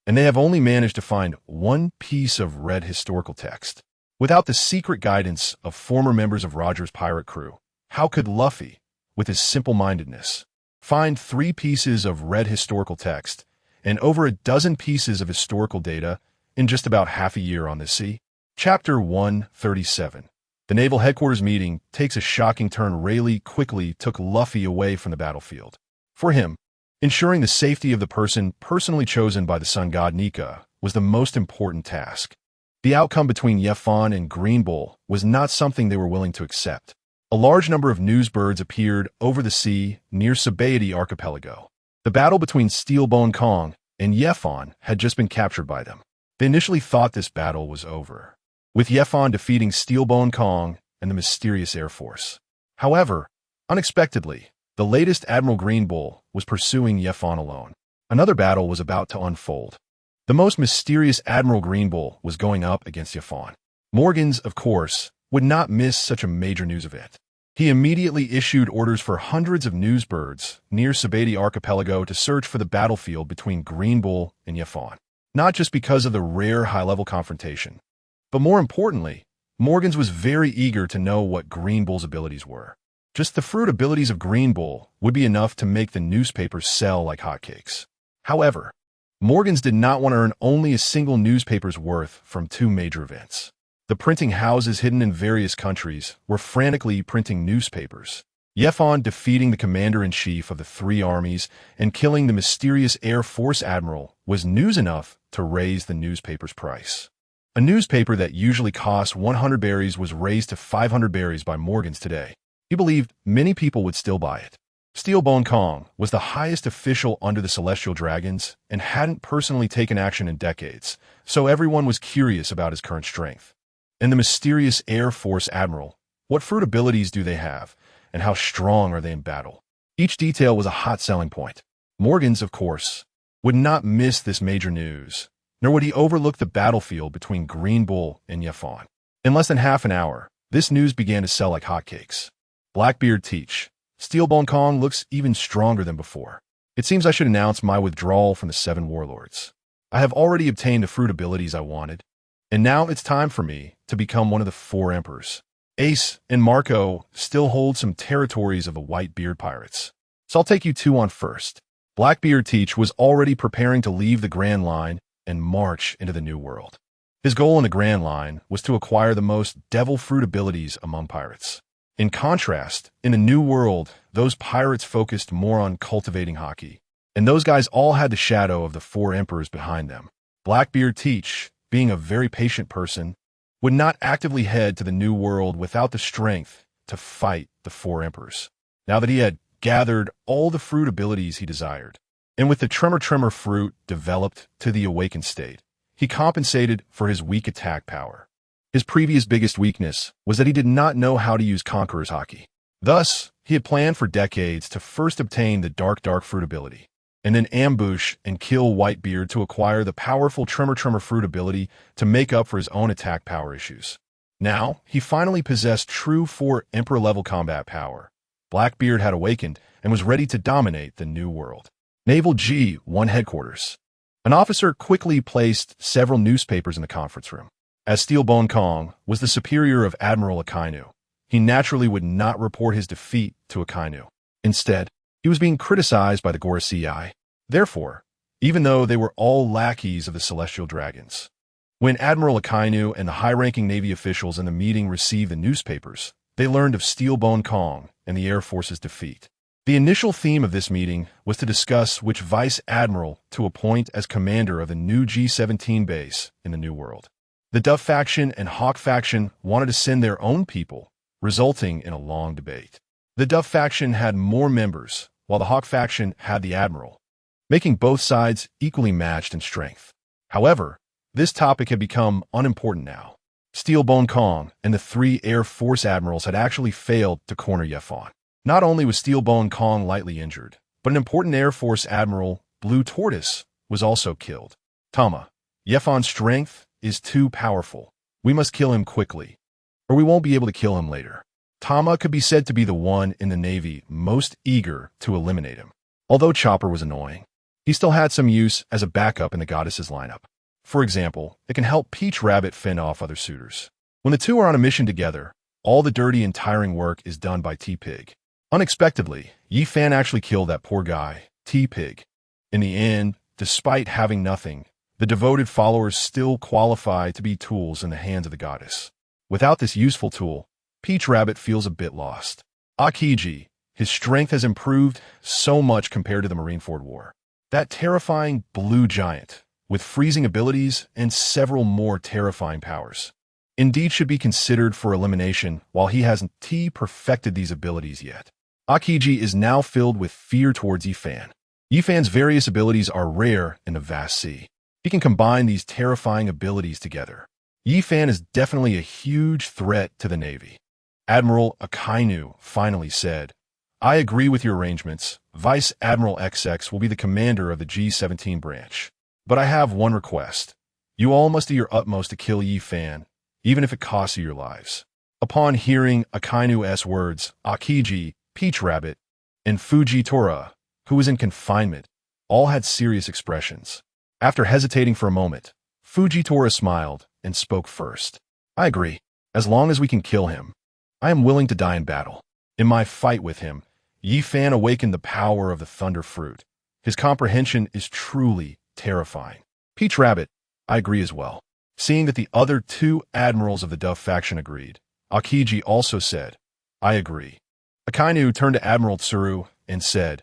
and they have only managed to find one piece of red historical text. Without the secret guidance of former members of Roger's pirate crew, how could Luffy, with his simple-mindedness, find 3 pieces of red historical text and over a dozen pieces of historical data in just about half a year on the sea? Chapter 137. The Naval Headquarters meeting takes a shocking turn. Rayleigh quickly took Luffy away from the battlefield. For him, ensuring the safety of the person personally chosen by the sun god Nika was the most important task. The outcome between Yefon and Green Bull was not something they were willing to accept. A large number of newsbirds appeared over the sea near Sabeti Archipelago. The battle between Steelbone Kong and Yefon had just been captured by them. They initially thought this battle was over, with Yefon defeating Steelbone Kong and the mysterious Air Force. However, unexpectedly, the latest Admiral Green Bull was pursuing Yefon alone. Another battle was about to unfold. The most mysterious Admiral Green Bull was going up against Yefon. Morgans, of course, would not miss such a major news event. He immediately issued orders for hundreds of newsbirds near Sabeti Archipelago to search for the battlefield between Green Bull and Yefon, not just because of the rare high-level confrontation, but more importantly, Morgans was very eager to know what Green Bull's abilities were. Just the fruit abilities of Green Bull would be enough to make the newspapers sell like hotcakes. However, Morgans did not want to earn only a single newspaper's worth from 2 major events. The printing houses hidden in various countries were frantically printing newspapers. Yefon defeating the commander-in-chief of the 3 armies and killing the mysterious Air Force admiral was news enough to raise the newspaper's price. A newspaper that usually cost 100 berries was raised to 500 berries by Morgans today. He believed many people would still buy it. Steelbone Kong was the highest official under the Celestial Dragons and hadn't personally taken action in decades, so everyone was curious about his current strength. And the mysterious Air Force Admiral, what fruit abilities do they have, and how strong are they in battle? Each detail was a hot selling point. Morgans, of course, would not miss this major news, nor would he overlook the battlefield between Green Bull and Yefon. In less than half an hour, this news began to sell like hotcakes. Blackbeard teach. Steelbone Kong looks even stronger than before. It seems I should announce my withdrawal from the 7 warlords. I have already obtained the fruit abilities I wanted, and now it's time for me to become one of the 4 emperors. Ace and Marco still hold some territories of the White Beard Pirates. So I'll take you two on first. Blackbeard Teach was already preparing to leave the Grand Line and march into the New World. His goal in the Grand Line was to acquire the most devil fruit abilities among pirates. In contrast, in the New World, those pirates focused more on cultivating haki, and those guys all had the shadow of the four emperors behind them. Blackbeard Teach, being a very patient person, would not actively head to the New World without the strength to fight the four emperors. Now that he had gathered all the fruit abilities he desired, and with the Tremor fruit developed to the awakened state, he compensated for his weak attack power. His previous biggest weakness was that he did not know how to use Conqueror's Haki. Thus, he had planned for decades to first obtain the Dark fruit ability, and then ambush and kill Whitebeard to acquire the powerful Tremor fruit ability to make up for his own attack power issues. Now, he finally possessed true 4 Emperor-level combat power. Blackbeard had awakened and was ready to dominate the New World. Naval G-1 Headquarters. An officer quickly placed several newspapers in the conference room. As Steelbone Kong was the superior of Admiral Akainu, he naturally would not report his defeat to Akainu. Instead, he was being criticized by the Gorosei. Therefore, even though they were all lackeys of the Celestial Dragons, when Admiral Akainu and the high-ranking Navy officials in the meeting received the newspapers, they learned of Steelbone Kong and the Air Force's defeat. The initial theme of this meeting was to discuss which Vice Admiral to appoint as commander of the new G-17 base in the New World. The Dove faction and Hawk faction wanted to send their own people, resulting in a long debate. The Dove faction had more members, while the Hawk faction had the Admiral, making both sides equally matched in strength. However, this topic had become unimportant now. Steelbone Kong and the 3 Air Force admirals had actually failed to corner Yefon. Not only was Steelbone Kong lightly injured, but an important Air Force admiral, Blue Tortoise, was also killed. Tama, Yefon's strength is too powerful. We must kill him quickly, or we won't be able to kill him later. Tama could be said to be the one in the Navy most eager to eliminate him. Although Chopper was annoying, he still had some use as a backup in the goddess's lineup. For example, it can help Peach Rabbit fend off other suitors. When the two are on a mission together, all the dirty and tiring work is done by T-Pig. Unexpectedly, Yi-Fan actually killed that poor guy, T-Pig. In the end, despite having nothing, the devoted followers still qualify to be tools in the hands of the goddess. Without this useful tool, Peach Rabbit feels a bit lost. Akiji, his strength has improved so much compared to the Marineford War. That terrifying blue giant, with freezing abilities and several more terrifying powers, indeed should be considered for elimination while he hasn't perfected these abilities yet. Akiji is now filled with fear towards Yi-Fan. Yi-Fan's various abilities are rare in the vast sea. He can combine these terrifying abilities together. Yi-Fan is definitely a huge threat to the Navy. Admiral Akainu finally said, "I agree with your arrangements. Vice Admiral XX will be the commander of the G-17 branch. But I have one request. You all must do your utmost to kill Yi-Fan, even if it costs you your lives." Upon hearing Akainu's words, Akiji, Peach Rabbit, and Fujitora, who was in confinement, all had serious expressions. After hesitating for a moment, Fujitora smiled and spoke first. "I agree. As long as we can kill him, I am willing to die in battle. In my fight with him, Yi-Fan awakened the power of the Thunder Fruit. His comprehension is truly terrifying." Peach Rabbit, "I agree as well." Seeing that the other 2 admirals of the Dove faction agreed, Akiji also said, "I agree." Akainu turned to Admiral Tsuru and said,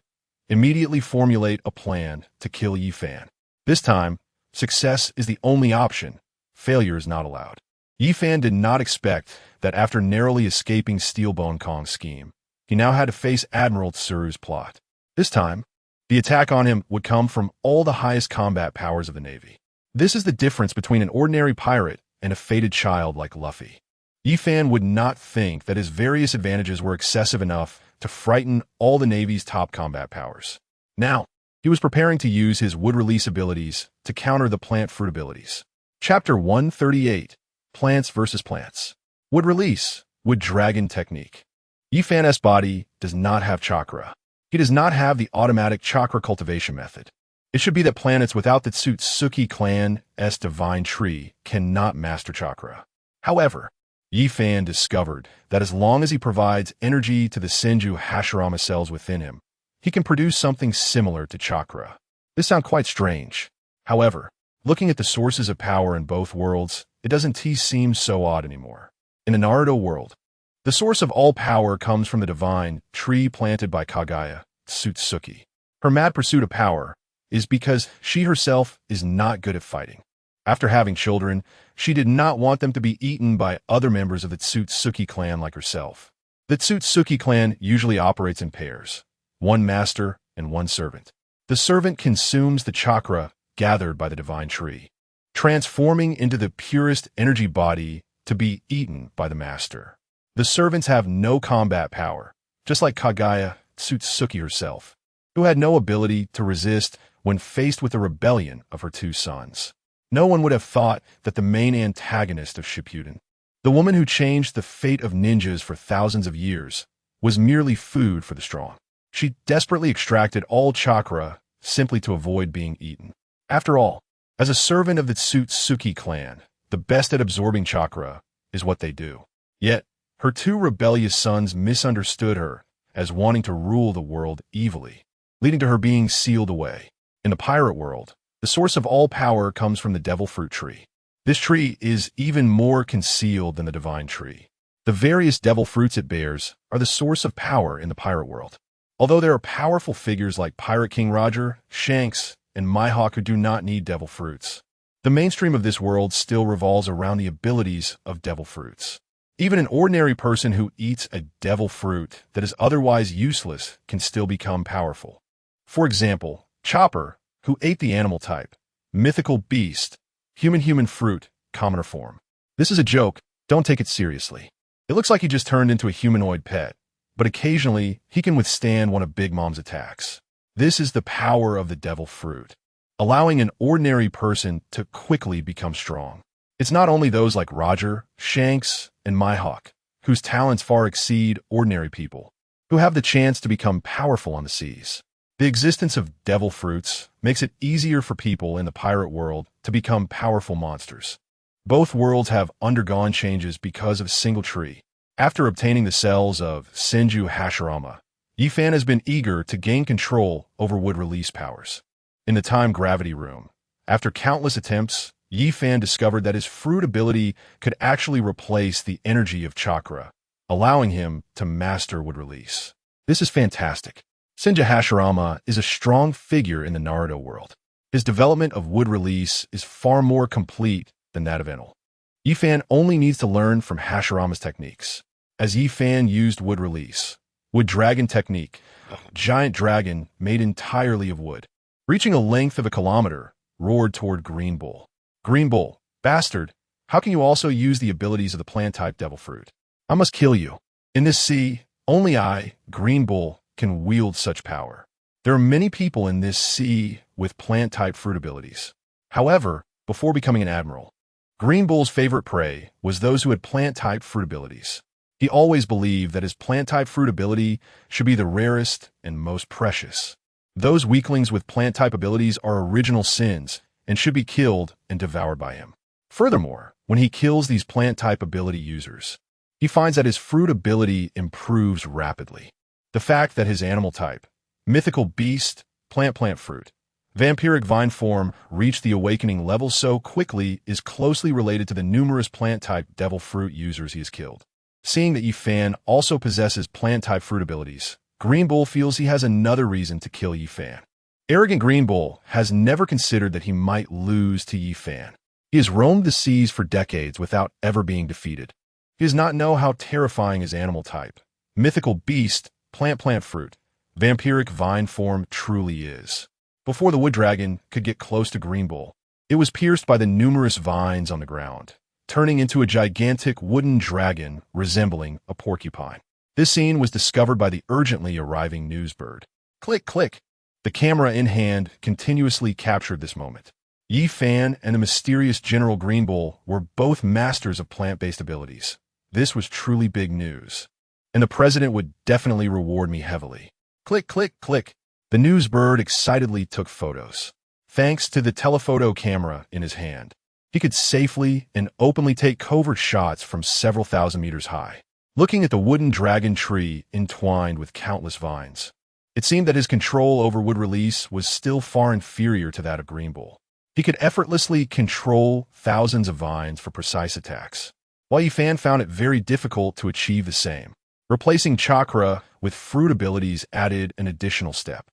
"Immediately formulate a plan to kill Yi-Fan. This time, success is the only option. Failure is not allowed." Yi-Fan did not expect that after narrowly escaping Steelbone Kong's scheme, he now had to face Admiral Tsuru's plot. This time, the attack on him would come from all the highest combat powers of the Navy. This is the difference between an ordinary pirate and a fated child like Luffy. Yi-Fan would not think that his various advantages were excessive enough to frighten all the Navy's top combat powers. Now, he was preparing to use his wood release abilities to counter the plant fruit abilities. Chapter 138, Plants vs. Plants. Wood release, wood dragon technique. Yi-Fan's body does not have chakra. He does not have the automatic chakra cultivation method. It should be that planets without the Tsutsuki clan's divine tree cannot master chakra. However, Yi-Fan discovered that as long as he provides energy to the Senju Hashirama cells within him, he can produce something similar to chakra. This sounds quite strange. However, looking at the sources of power in both worlds, it doesn't seem so odd anymore. In the Naruto world, the source of all power comes from the divine tree planted by Kaguya, Tsutsuki. Her mad pursuit of power is because she herself is not good at fighting. After having children, she did not want them to be eaten by other members of the Tsutsuki clan like herself. The Tsutsuki clan usually operates in pairs, one master and one servant. The servant consumes the chakra gathered by the divine tree, transforming into the purest energy body to be eaten by the master. The servants have no combat power, just like Kaguya Tsutsuki herself, who had no ability to resist when faced with the rebellion of her two sons. No one would have thought that the main antagonist of Shippuden, the woman who changed the fate of ninjas for thousands of years, was merely food for the strong. She desperately extracted all chakra simply to avoid being eaten. After all, as a servant of the Tsutsuki clan, the best at absorbing chakra is what they do. Yet, her two rebellious sons misunderstood her as wanting to rule the world evilly, leading to her being sealed away. In the pirate world, the source of all power comes from the devil fruit tree. This tree is even more concealed than the divine tree. The various devil fruits it bears are the source of power in the pirate world. Although there are powerful figures like Pirate King Roger, Shanks, and Mihawk who do not need devil fruits, the mainstream of this world still revolves around the abilities of devil fruits. Even an ordinary person who eats a devil fruit that is otherwise useless can still become powerful. For example, Chopper, who ate the animal type, mythical beast, human fruit, commoner form. This is a joke, don't take it seriously. It looks like he just turned into a humanoid pet, but occasionally he can withstand one of Big Mom's attacks. This is the power of the devil fruit, allowing an ordinary person to quickly become strong. It's not only those like Roger, Shanks, and Mihawk, whose talents far exceed ordinary people, who have the chance to become powerful on the seas. The existence of devil fruits makes it easier for people in the pirate world to become powerful monsters. Both worlds have undergone changes because of a single tree. After obtaining the cells of Senju Hashirama, Yifan has been eager to gain control over wood release powers. In the time gravity room, after countless attempts, Yifan discovered that his fruit ability could actually replace the energy of chakra, allowing him to master wood release. This is fantastic. Senju Hashirama is a strong figure in the Naruto world. His development of wood release is far more complete than that of Enel. Yifan only needs to learn from Hashirama's techniques. As Yifan used wood release, wood dragon technique, a giant dragon made entirely of wood, reaching a length of 1 kilometer, roared toward Green Bull. Green Bull, bastard, how can you also use the abilities of the plant-type devil fruit? I must kill you. In this sea, only I, Green Bull, can wield such power. There are many people in this sea with plant-type fruit abilities. However, before becoming an admiral, Green Bull's favorite prey was those who had plant-type fruit abilities. He always believed that his plant-type fruit ability should be the rarest and most precious. Those weaklings with plant-type abilities are original sins and should be killed and devoured by him. Furthermore, when he kills these plant-type ability users, he finds that his fruit ability improves rapidly. The fact that his animal type, mythical beast, plant fruit, vampiric vine form reached the awakening level so quickly is closely related to the numerous plant-type devil fruit users he has killed. Seeing that Yifan also possesses plant-type fruit abilities, Green Bull feels he has another reason to kill Yifan. Arrogant Green Bull has never considered that he might lose to Yifan. He has roamed the seas for decades without ever being defeated. He does not know how terrifying his animal type, mythical beast, plant fruit, vampiric vine form truly is. Before the wood dragon could get close to Green Bull, it was pierced by the numerous vines on the ground, turning into a gigantic wooden dragon resembling a porcupine. This scene was discovered by the urgently arriving newsbird. Click, click. The camera in hand continuously captured this moment. Yifan and the mysterious General Green Bull were both masters of plant-based abilities. This was truly big news, and the president would definitely reward me heavily. Click, click, click. The newsbird excitedly took photos. Thanks to the telephoto camera in his hand, he could safely and openly take covert shots from several thousand meters high, looking at the wooden dragon tree entwined with countless vines. It seemed that his control over wood release was still far inferior to that of Green Bull. He could effortlessly control thousands of vines for precise attacks, while Yifan found it very difficult to achieve the same. Replacing chakra with fruit abilities added an additional step.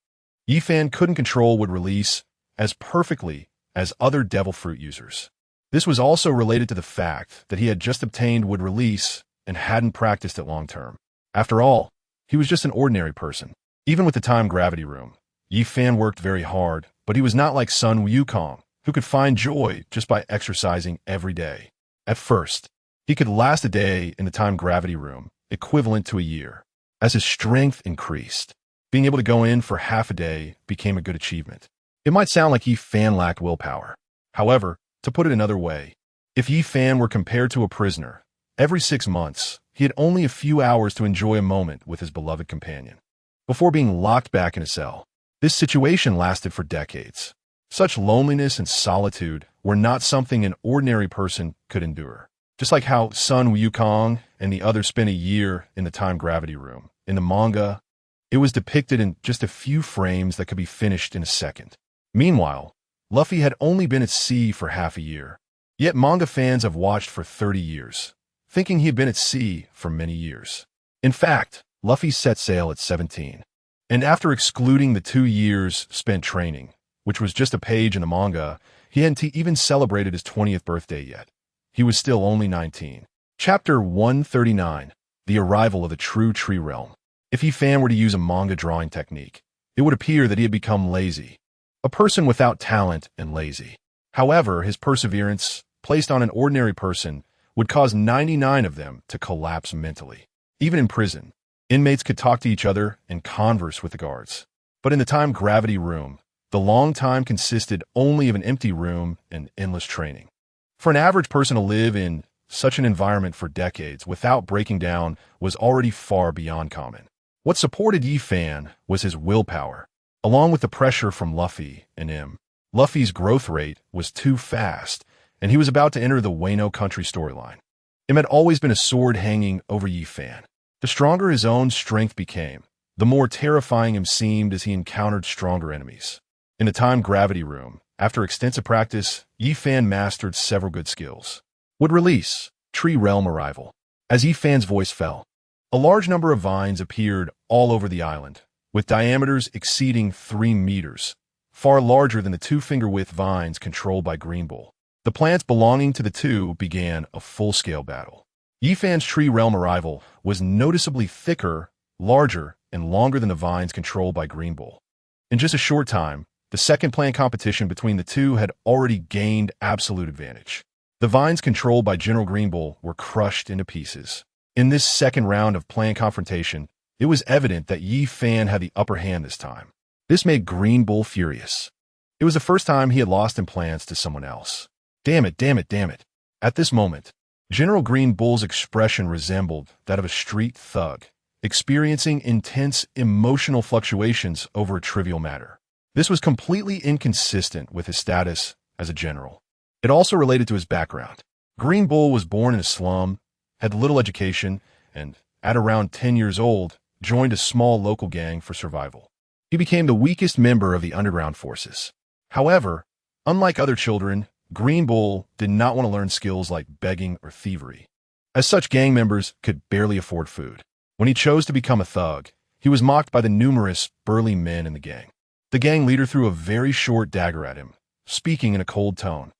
Yifan couldn't control wood release as perfectly as other devil fruit users. This was also related to the fact that he had just obtained wood release and hadn't practiced it long term. After all, he was just an ordinary person. Even with the time gravity room, Yifan worked very hard, but he was not like Sun Wukong, who could find joy just by exercising every day. At first, he could last a day in the time gravity room, equivalent to a year. As his strength increased, being able to go in for half a day became a good achievement. It might sound like Yifan lacked willpower. However, to put it another way, if Yifan were compared to a prisoner, every 6 months, he had only a few hours to enjoy a moment with his beloved companion, before being locked back in a cell. This situation lasted for decades. Such loneliness and solitude were not something an ordinary person could endure. Just like how Sun Wukong and the others spent a year in the time gravity room. In the manga, it was depicted in just a few frames that could be finished in a second. Meanwhile, Luffy had only been at sea for half a year. Yet manga fans have watched for 30 years, thinking he had been at sea for many years. In fact, Luffy set sail at 17. And after excluding the 2 years spent training, which was just a page in the manga, he hadn't even celebrated his 20th birthday yet. He was still only 19. Chapter 139, The Arrival of the True Tree Realm. If Yifan were to use a manga drawing technique, it would appear that he had become lazy. A person without talent and lazy. However, his perseverance, placed on an ordinary person, would cause 99 of them to collapse mentally. Even in prison, inmates could talk to each other and converse with the guards. But in the time gravity room, the long time consisted only of an empty room and endless training. For an average person to live in such an environment for decades without breaking down was already far beyond common. What supported Yifan was his willpower, along with the pressure from Luffy and him. Luffy's growth rate was too fast, and he was about to enter the Wano country storyline. Him had always been a sword hanging over Yifan. The stronger his own strength became, the more terrifying him seemed as he encountered stronger enemies. In the time gravity room, after extensive practice, Yifan mastered several good skills. Would release, Tree Realm Arrival. As Yifan's voice fell, a large number of vines appeared all over the island, with diameters exceeding 3 meters, far larger than the 2-finger-width vines controlled by Green Bull. The plants belonging to the two began a full-scale battle. Yifan's Tree Realm Arrival was noticeably thicker, larger, and longer than the vines controlled by Green Bull. In just a short time, the second plant competition between the two had already gained absolute advantage. The vines controlled by General Green Bull were crushed into pieces. In this second round of plant confrontation, it was evident that Yifan had the upper hand this time. This made Green Bull furious. It was the first time he had lost in plants to someone else. Damn it, damn it, damn it. At this moment, General Green Bull's expression resembled that of a street thug, experiencing intense emotional fluctuations over a trivial matter. This was completely inconsistent with his status as a general. It also related to his background. Green Bull was born in a slum, had little education, and, at around 10 years old, joined a small local gang for survival. He became the weakest member of the underground forces. However, unlike other children, Green Bull did not want to learn skills like begging or thievery. As such, gang members could barely afford food. When he chose to become a thug, he was mocked by the numerous burly men in the gang. The gang leader threw a very short dagger at him, speaking in a cold tone.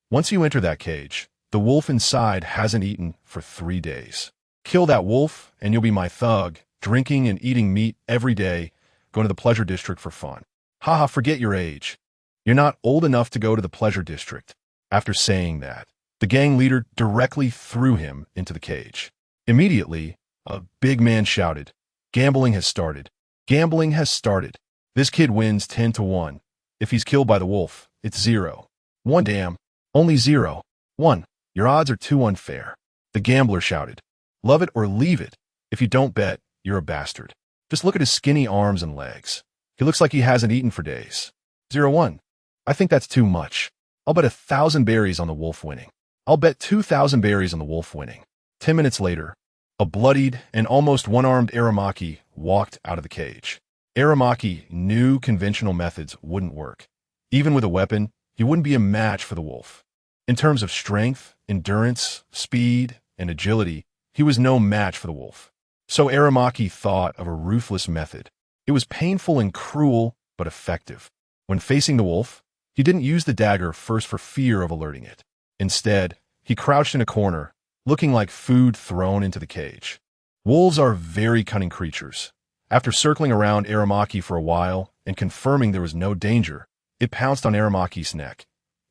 Once you enter that cage, the wolf inside hasn't eaten for 3 days. Kill that wolf, and you'll be my thug, drinking and eating meat every day, going to the pleasure district for fun. Haha, forget your age. You're not old enough to go to the pleasure district. After saying that, the gang leader directly threw him into the cage. Immediately, a big man shouted, "Gambling has started. Gambling has started. This kid wins 10-1. If he's killed by the wolf, it's 0-1. Damn. Only 0-1. Your odds are too unfair." The gambler shouted, "Love it or leave it. If you don't bet, you're a bastard. Just look at his skinny arms and legs. He looks like he hasn't eaten for days. 0-1. I think that's too much. I'll bet 1,000 berries on the wolf winning. I'll bet 2,000 berries on the wolf winning." 10 minutes later, a bloodied and almost one-armed Aramaki walked out of the cage. Aramaki knew conventional methods wouldn't work. Even with a weapon, he wouldn't be a match for the wolf. In terms of strength, endurance, speed, and agility, he was no match for the wolf. So Aramaki thought of a ruthless method. It was painful and cruel, but effective. When facing the wolf, he didn't use the dagger first for fear of alerting it. Instead, he crouched in a corner, looking like food thrown into the cage. Wolves are very cunning creatures. After circling around Aramaki for a while and confirming there was no danger, it pounced on Aramaki's neck,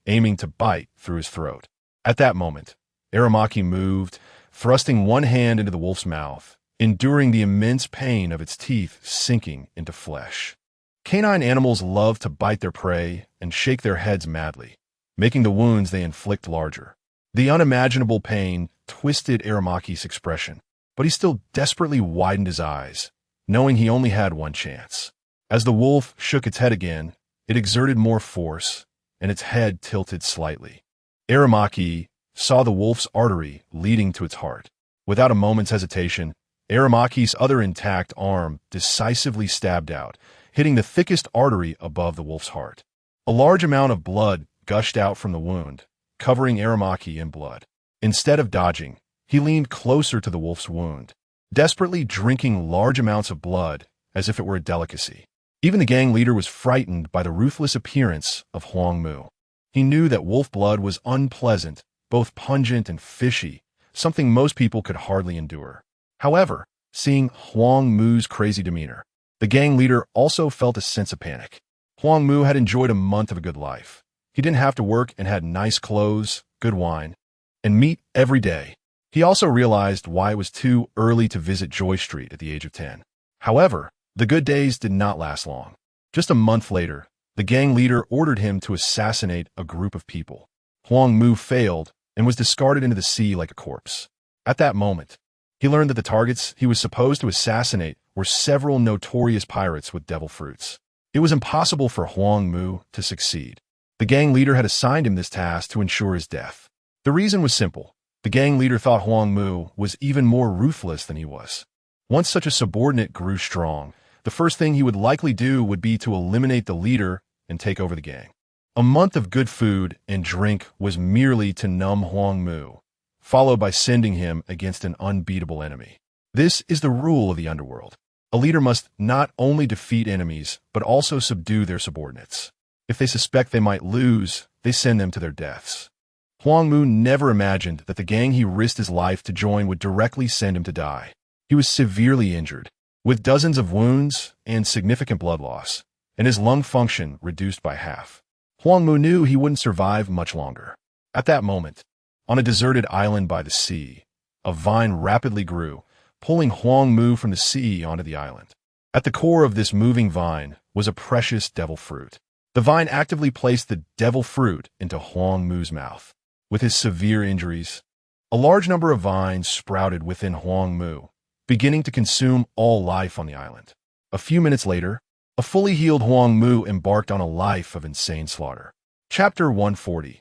aiming to bite through his throat. At that moment, Aramaki moved, thrusting one hand into the wolf's mouth, enduring the immense pain of its teeth sinking into flesh. Canine animals love to bite their prey and shake their heads madly, making the wounds they inflict larger. The unimaginable pain twisted Aramaki's expression, but he still desperately widened his eyes, knowing he only had one chance. As the wolf shook its head again, it exerted more force, and its head tilted slightly. Aramaki saw the wolf's artery leading to its heart. Without a moment's hesitation, Aramaki's other intact arm decisively stabbed out, hitting the thickest artery above the wolf's heart. A large amount of blood gushed out from the wound, covering Aramaki in blood. Instead of dodging, he leaned closer to the wolf's wound, desperately drinking large amounts of blood as if it were a delicacy. Even the gang leader was frightened by the ruthless appearance of Huang Mu. He knew that wolf blood was unpleasant, both pungent and fishy, something most people could hardly endure. However, seeing Huang Mu's crazy demeanor, the gang leader also felt a sense of panic. Huang Mu had enjoyed a month of a good life. He didn't have to work and had nice clothes, good wine, and meat every day. He also realized why it was too early to visit Joy Street at the age of 10. However, the good days did not last long. Just a month later, the gang leader ordered him to assassinate a group of people. Huang Mu failed and was discarded into the sea like a corpse. At that moment, he learned that the targets he was supposed to assassinate were several notorious pirates with devil fruits. It was impossible for Huang Mu to succeed. The gang leader had assigned him this task to ensure his death. The reason was simple. The gang leader thought Huang Mu was even more ruthless than he was. Once such a subordinate grew strong, the first thing he would likely do would be to eliminate the leader and take over the gang. A month of good food and drink was merely to numb Huang Mu, followed by sending him against an unbeatable enemy. This is the rule of the underworld. A leader must not only defeat enemies, but also subdue their subordinates. If they suspect they might lose, they send them to their deaths. Huang Mu never imagined that the gang he risked his life to join would directly send him to die. He was severely injured, with dozens of wounds and significant blood loss, and his lung function reduced by half. Huang Mu knew he wouldn't survive much longer. At that moment, on a deserted island by the sea, a vine rapidly grew, pulling Huang Mu from the sea onto the island. At the core of this moving vine was a precious devil fruit. The vine actively placed the devil fruit into Huang Mu's mouth. With his severe injuries, a large number of vines sprouted within Huang Mu, beginning to consume all life on the island. A few minutes later, a fully healed Huang Mu embarked on a life of insane slaughter. Chapter 140.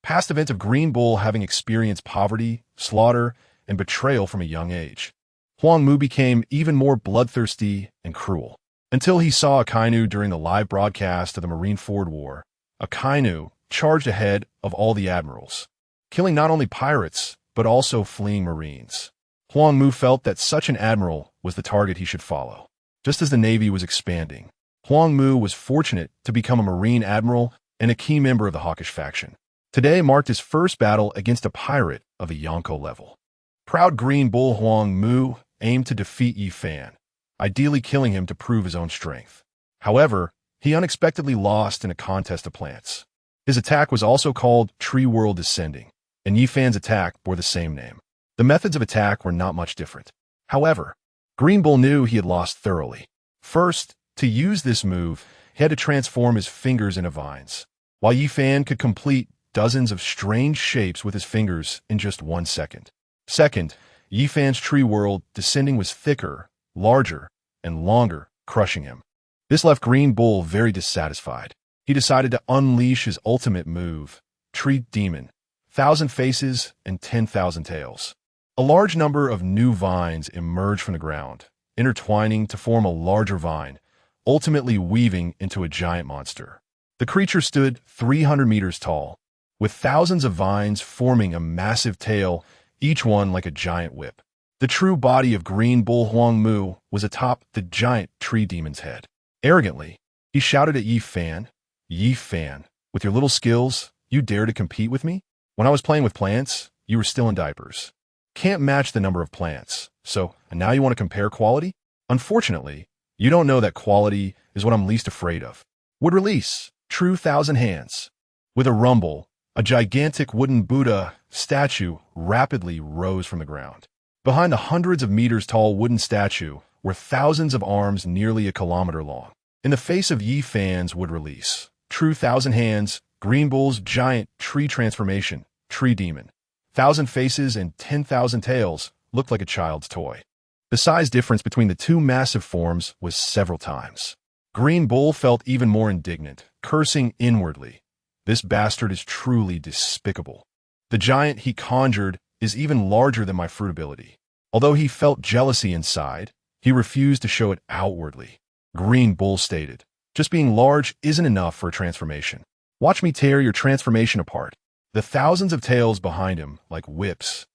Past events of Green Bull having experienced poverty, slaughter, and betrayal from a young age. Huang Mu became even more bloodthirsty and cruel, until he saw Kaido during the live broadcast of the Marineford War. Kaido charged ahead of all the admirals, killing not only pirates, but also fleeing marines. Huang Mu felt that such an admiral was the target he should follow. Just as the Navy was expanding, Huang Mu was fortunate to become a Marine admiral and a key member of the hawkish faction. Today marked his first battle against a pirate of a Yonko level. Proud Green Bull Huang Mu aimed to defeat Yi Fan, ideally killing him to prove his own strength. However, he unexpectedly lost in a contest of plants. His attack was also called Tree World Descending, and Yi Fan's attack bore the same name. The methods of attack were not much different. However, Green Bull knew he had lost thoroughly. First, to use this move, he had to transform his fingers into vines, while Yi Fan could complete dozens of strange shapes with his fingers in just 1 second. Second, Yi Fan's Tree World Descending was thicker, larger, and longer, crushing him. This left Green Bull very dissatisfied. He decided to unleash his ultimate move, Tree Demon, 1,000 faces and 10,000 tails. A large number of new vines emerged from the ground, intertwining to form a larger vine, ultimately weaving into a giant monster. The creature stood 300 meters tall, with thousands of vines forming a massive tail, each one like a giant whip. The true body of Green Bull Huang Mu was atop the giant tree demon's head. Arrogantly, he shouted at Yi Fan, "Yi Fan, with your little skills, you dare to compete with me? When I was playing with plants, you were still in diapers. Can't match the number of plants, and now you want to compare quality? Unfortunately, you don't know that quality is what I'm least afraid of." Would release, true Thousand Hands. With a rumble, a gigantic wooden Buddha statue rapidly rose from the ground. Behind the hundreds of meters tall wooden statue were thousands of arms nearly a kilometer long. In the face of Yi Fan's would release, true Thousand Hands, Green Bull's giant tree transformation, tree demon, 1,000 faces and 10,000 tails looked like a child's toy. The size difference between the two massive forms was several times. Green Bull felt even more indignant, cursing inwardly. This bastard is truly despicable. The giant he conjured is even larger than my fruit ability. Although he felt jealousy inside, he refused to show it outwardly. Green Bull stated, "Just being large isn't enough for a transformation. Watch me tear your transformation apart." The thousands of tails behind him, like whips,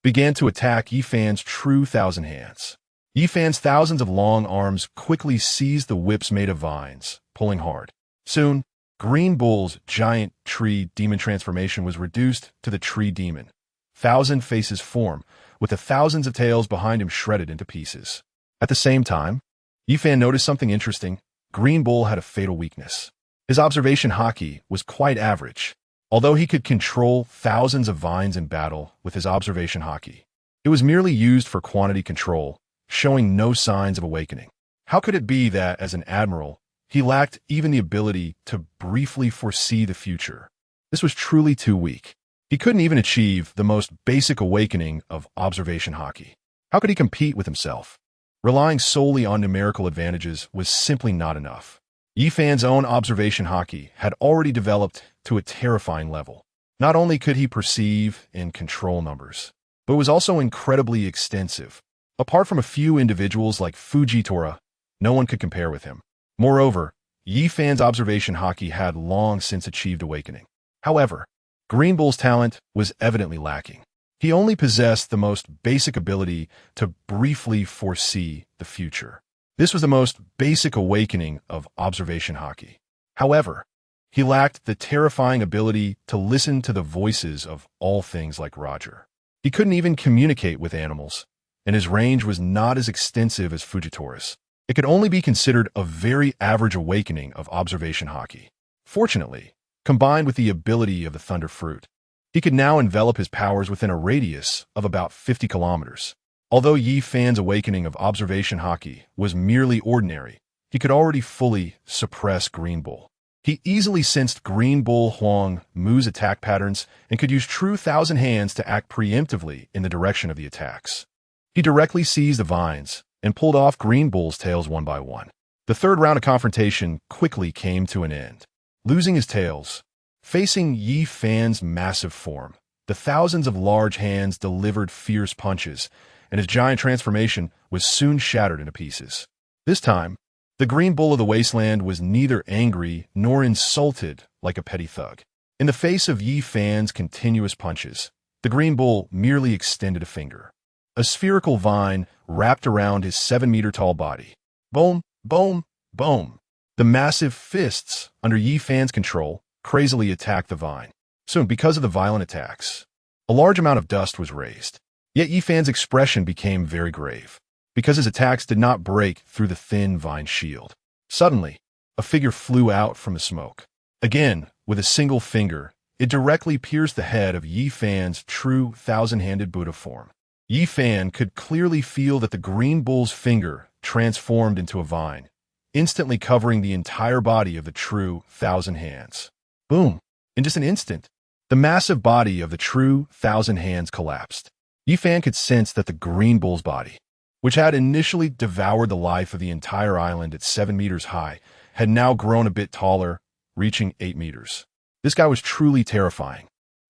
began to attack Yi Fan's true Thousand Hands. Yi Fan's thousands of long arms quickly seized the whips made of vines, pulling hard. Soon, Green Bull's giant tree demon transformation was reduced to the tree demon. 1,000 faces form, with the thousands of tails behind him shredded into pieces. At the same time, Yi Fan noticed something interesting. Green Bull had a fatal weakness. His observation haki was quite average. Although he could control thousands of vines in battle with his observation haki, it was merely used for quantity control, showing no signs of awakening. How could it be that, as an admiral, he lacked even the ability to briefly foresee the future? This was truly too weak. He couldn't even achieve the most basic awakening of observation haki. How could he compete with himself? Relying solely on numerical advantages was simply not enough. Yi Fan's own observation haki had already developed to a terrifying level. Not only could he perceive and control numbers, but was also incredibly extensive. Apart from a few individuals like Fujitora, no one could compare with him. Moreover, Yi Fan's observation haki had long since achieved awakening. However, Green Bull's talent was evidently lacking. He only possessed the most basic ability to briefly foresee the future. This was the most basic awakening of observation haki. However, he lacked the terrifying ability to listen to the voices of all things like Roger. He couldn't even communicate with animals, and his range was not as extensive as Fujitora's. It could only be considered a very average awakening of observation haki. Fortunately, combined with the ability of the Thunder Fruit, he could now envelop his powers within a radius of about 50 kilometers. Although Yi Fan's awakening of observation haki was merely ordinary, he could already fully suppress Green Bull. He easily sensed Green Bull Huang Mu's attack patterns and could use true Thousand Hands to act preemptively in the direction of the attacks. He directly seized the vines and pulled off Green Bull's tails one by one. The third round of confrontation quickly came to an end. Losing his tails, facing Yi Fan's massive form, the thousands of large hands delivered fierce punches, and his giant transformation was soon shattered into pieces. This time, the Green Bull of the Wasteland was neither angry nor insulted like a petty thug. In the face of Yi Fan's continuous punches, the Green Bull merely extended a finger. A spherical vine wrapped around his 7-meter-tall body. Boom, boom, boom. The massive fists under Yi Fan's control crazily attacked the vine. Soon, because of the violent attacks, a large amount of dust was raised. Yet Yi Fan's expression became very grave, because his attacks did not break through the thin vine shield. Suddenly, a figure flew out from the smoke. Again, with a single finger, it directly pierced the head of Yi Fan's true thousand-handed Buddha form. Yi Fan could clearly feel that the Green Bull's finger transformed into a vine, instantly covering the entire body of the true Thousand Hands. Boom! In just an instant, the massive body of the true Thousand Hands collapsed. Yi Fan could sense that the Green Bull's body, which had initially devoured the life of the entire island at 7 meters high, had now grown a bit taller, reaching 8 meters. This guy was truly terrifying.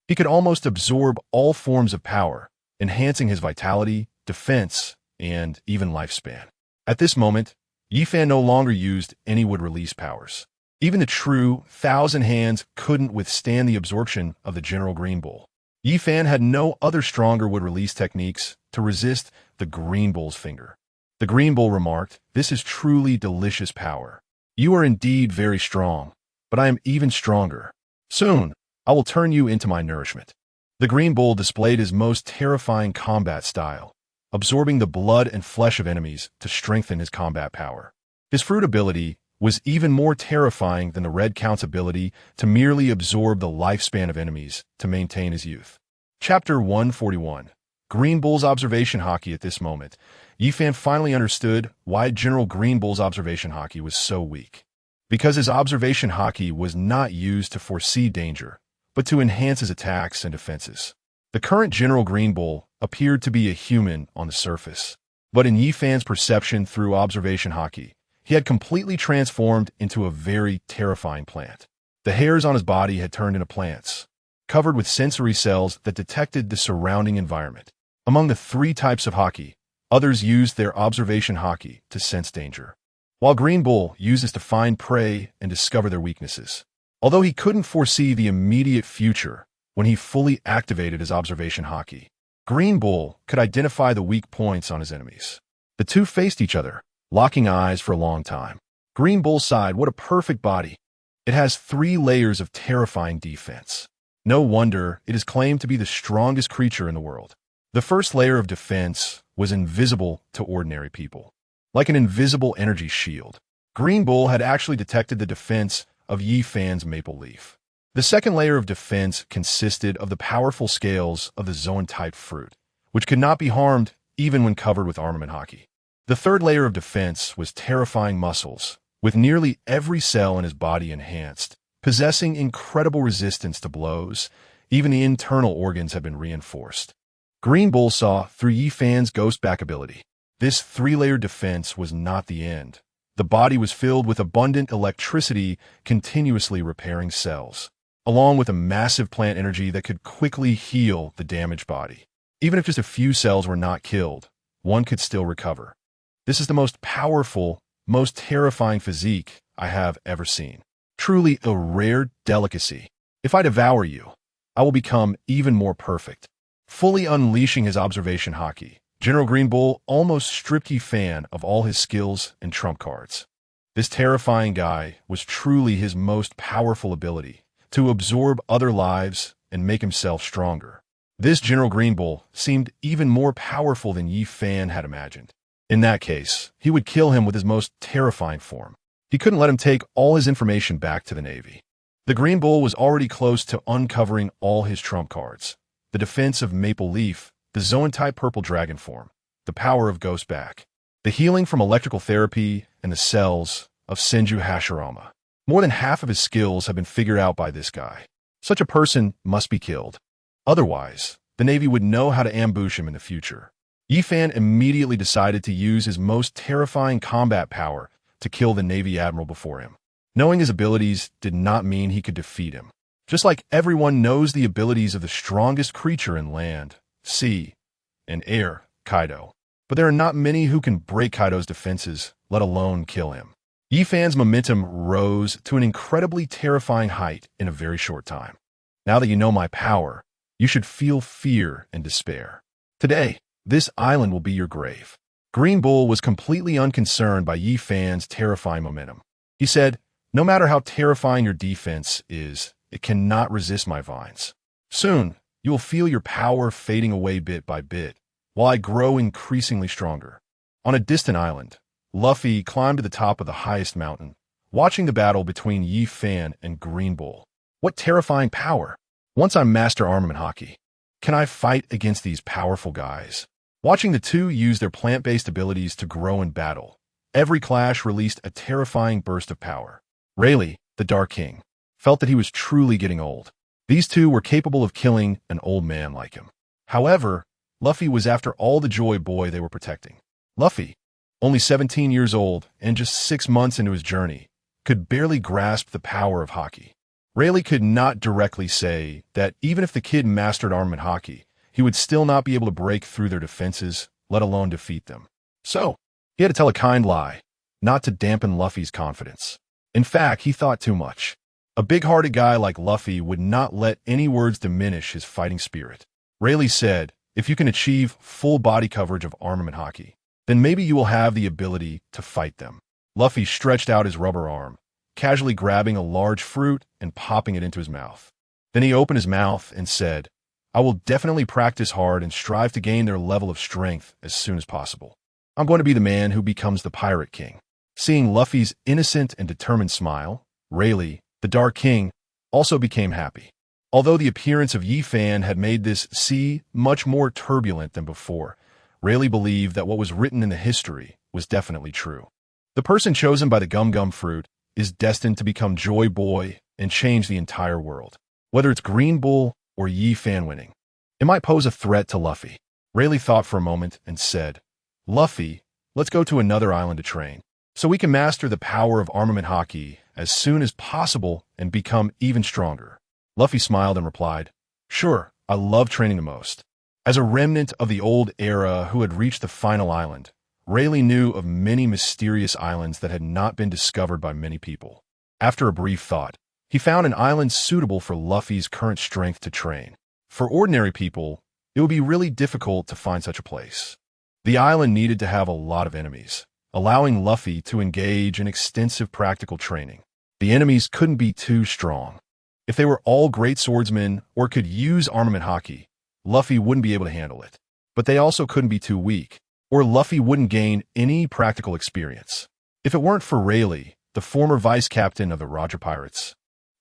He could almost absorb all forms of power, enhancing his vitality, defense, and even lifespan. At this moment, Yifan no longer used any wood-release powers. Even the true Thousand Hands couldn't withstand the absorption of the General Green Bull. Yifan had no other stronger wood-release techniques to resist the Green Bull's finger. The Green Bull remarked, "This is truly delicious power. You are indeed very strong, but I am even stronger. Soon, I will turn you into my nourishment." The Green Bull displayed his most terrifying combat style, absorbing the blood and flesh of enemies to strengthen his combat power. His fruit ability was even more terrifying than the Red Count's ability to merely absorb the lifespan of enemies to maintain his youth. Chapter 141. Green Bull's Observation Haki. At this moment, Yifan finally understood why General Green Bull's Observation Haki was so weak. Because his Observation Haki was not used to foresee danger, but to enhance his attacks and defenses. The current General Green Bull appeared to be a human on the surface, but in Yifan's perception through Observation Haki, he had completely transformed into a very terrifying plant. The hairs on his body had turned into plants, covered with sensory cells that detected the surrounding environment. Among the 3 types of Haki, others used their Observation Haki to sense danger, while Green Bull uses to find prey and discover their weaknesses. Although he couldn't foresee the immediate future when he fully activated his Observation Haki, Green Bull could identify the weak points on his enemies. The two faced each other, locking eyes for a long time. Green Bull sighed, "What a perfect body. It has 3 layers of terrifying defense. No wonder it is claimed to be the strongest creature in the world." The first layer of defense was invisible to ordinary people. Like an invisible energy shield, Green Bull had actually detected the defense of Yifan's maple leaf. The second layer of defense consisted of the powerful scales of the Zoan-type fruit, which could not be harmed even when covered with armament Haki. The third layer of defense was terrifying muscles, with nearly every cell in his body enhanced, possessing incredible resistance to blows. Even the internal organs had been reinforced. Green Bull saw through Yifan's ghost back ability. This 3-layer defense was not the end. The body was filled with abundant electricity, continuously repairing cells, along with a massive plant energy that could quickly heal the damaged body. Even if just a few cells were not killed, one could still recover. This is the most powerful, most terrifying physique I have ever seen. Truly a rare delicacy. If I devour you, I will become even more perfect. Fully unleashing his Observation Haki, General Green Bull almost stripped Yifan of all his skills and trump cards. This terrifying guy was truly his most powerful ability, to absorb other lives and make himself stronger. This General Green Bull seemed even more powerful than Yifan had imagined. In that case, he would kill him with his most terrifying form. He couldn't let him take all his information back to the Navy. The Green Bull was already close to uncovering all his trump cards. The defense of Maple Leaf, the Zoan-type purple dragon form, the power of Ghost Back, the healing from electrical therapy, and the cells of Senju Hashirama. More than half of his skills have been figured out by this guy. Such a person must be killed. Otherwise, the Navy would know how to ambush him in the future. Yifan immediately decided to use his most terrifying combat power to kill the Navy Admiral before him. Knowing his abilities did not mean he could defeat him. Just like everyone knows the abilities of the strongest creature in land, sea, and air, Kaido. But there are not many who can break Kaido's defenses, let alone kill him. Yifan's momentum rose to an incredibly terrifying height in a very short time. Now that you know my power, you should feel fear and despair. Today, this island will be your grave. Green Bull was completely unconcerned by Yifan's terrifying momentum. He said, "No matter how terrifying your defense is, it cannot resist my vines. Soon, you will feel your power fading away bit by bit, while I grow increasingly stronger." On a distant island, Luffy climbed to the top of the highest mountain, watching the battle between Yifan and Green Bull. What terrifying power! Once I master armament Haki, can I fight against these powerful guys? Watching the two use their plant-based abilities to grow in battle, every clash released a terrifying burst of power. Rayleigh, the Dark King, felt that he was truly getting old. These two were capable of killing an old man like him. However, Luffy was after all the Joy Boy they were protecting. Luffy, only 17 years old and just 6 months into his journey, could barely grasp the power of Haki. Rayleigh could not directly say that even if the kid mastered armament Haki, he would still not be able to break through their defenses, let alone defeat them. So, he had to tell a kind lie. not to dampen Luffy's confidence. In fact, he thought too much. A big-hearted guy like Luffy would not let any words diminish his fighting spirit. Rayleigh said, "If you can achieve full body coverage of armament hockey, then maybe you will have the ability to fight them." Luffy stretched out his rubber arm, casually grabbing a large fruit and popping it into his mouth. Then he opened his mouth and said, "I will definitely practice hard and strive to gain their level of strength as soon as possible. I'm going to be the man who becomes the Pirate King." Seeing Luffy's innocent and determined smile, Rayleigh, the Dark King, also became happy. Although the appearance of Yi Fan had made this sea much more turbulent than before, Rayleigh believed that what was written in the history was definitely true. The person chosen by the Gum Gum fruit is destined to become Joy Boy and change the entire world. Whether it's Green Bull or Yi Fan winning, it might pose a threat to Luffy. Rayleigh thought for a moment and said, "Luffy, let's go to another island to train, so we can master the power of armament hockey as soon as possible and become even stronger." Luffy smiled and replied, "Sure, I love training the most." As a remnant of the old era who had reached the final island, Rayleigh knew of many mysterious islands that had not been discovered by many people. After a brief thought, he found an island suitable for Luffy's current strength to train. For ordinary people, it would be really difficult to find such a place. The island needed to have a lot of enemies, allowing Luffy to engage in extensive practical training. The enemies couldn't be too strong. If they were all great swordsmen or could use armament hockey, Luffy wouldn't be able to handle it. But they also couldn't be too weak, or Luffy wouldn't gain any practical experience. If it weren't for Rayleigh, the former vice captain of the Roger Pirates,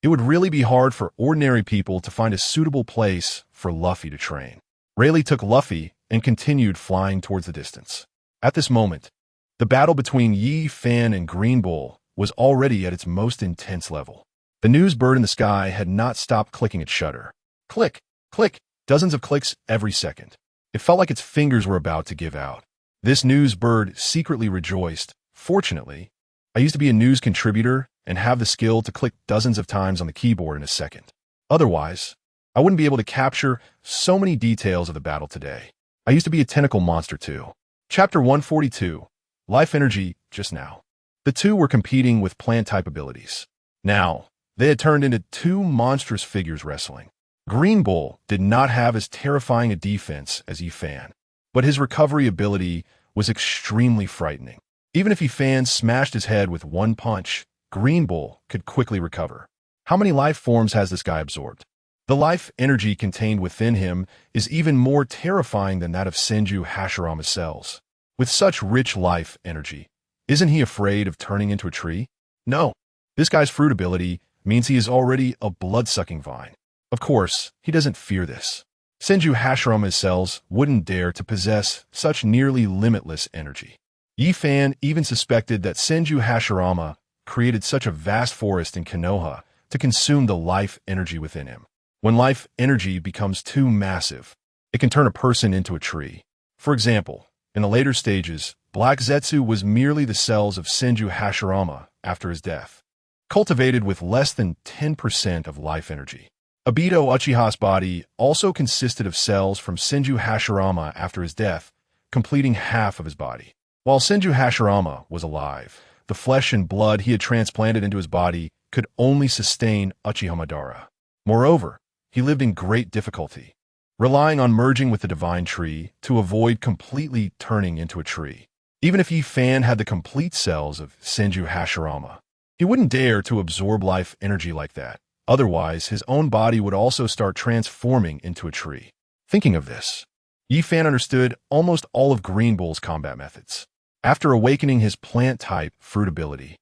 it would really be hard for ordinary people to find a suitable place for Luffy to train. Rayleigh took Luffy and continued flying towards the distance. At this moment, the battle between Yi Fan and Green Bull was already at its most intense level. The news bird in the sky had not stopped clicking its shutter. Click, click, dozens of clicks every second. It felt like its fingers were about to give out. This news bird secretly rejoiced. "Fortunately, I used to be a news contributor and have the skill to click dozens of times on the keyboard in a second. Otherwise, I wouldn't be able to capture so many details of the battle today. I used to be a tentacle monster too." Chapter 142, Life Energy, just now. The two were competing with plant-type abilities. Now, they had turned into two monstrous figures wrestling. Green Bull did not have as terrifying a defense as Yi Fan, but his recovery ability was extremely frightening. Even if Yi Fan smashed his head with one punch, Green Bull could quickly recover. How many life forms has this guy absorbed? The life energy contained within him is even more terrifying than that of Senju Hashirama's cells. With such rich life energy, isn't he afraid of turning into a tree? No. This guy's fruit ability means he is already a blood-sucking vine. Of course, he doesn't fear this. Senju Hashirama's cells wouldn't dare to possess such nearly limitless energy. Yi Fan even suspected that Senju Hashirama created such a vast forest in Konoha to consume the life energy within him. When life energy becomes too massive, it can turn a person into a tree. For example, in the later stages, Black Zetsu was merely the cells of Senju Hashirama after his death, cultivated with less than 10% of life energy. Obito Uchiha's body also consisted of cells from Senju Hashirama after his death, completing half of his body. While Senju Hashirama was alive, the flesh and blood he had transplanted into his body could only sustain Uchiha Madara. Moreover, he lived in great difficulty, relying on merging with the divine tree to avoid completely turning into a tree. Even if Yi Fan had the complete cells of Senju Hashirama, he wouldn't dare to absorb life energy like that. Otherwise, his own body would also start transforming into a tree. Thinking of this, Yi Fan understood almost all of Green Bull's combat methods. After awakening his plant-type fruit ability,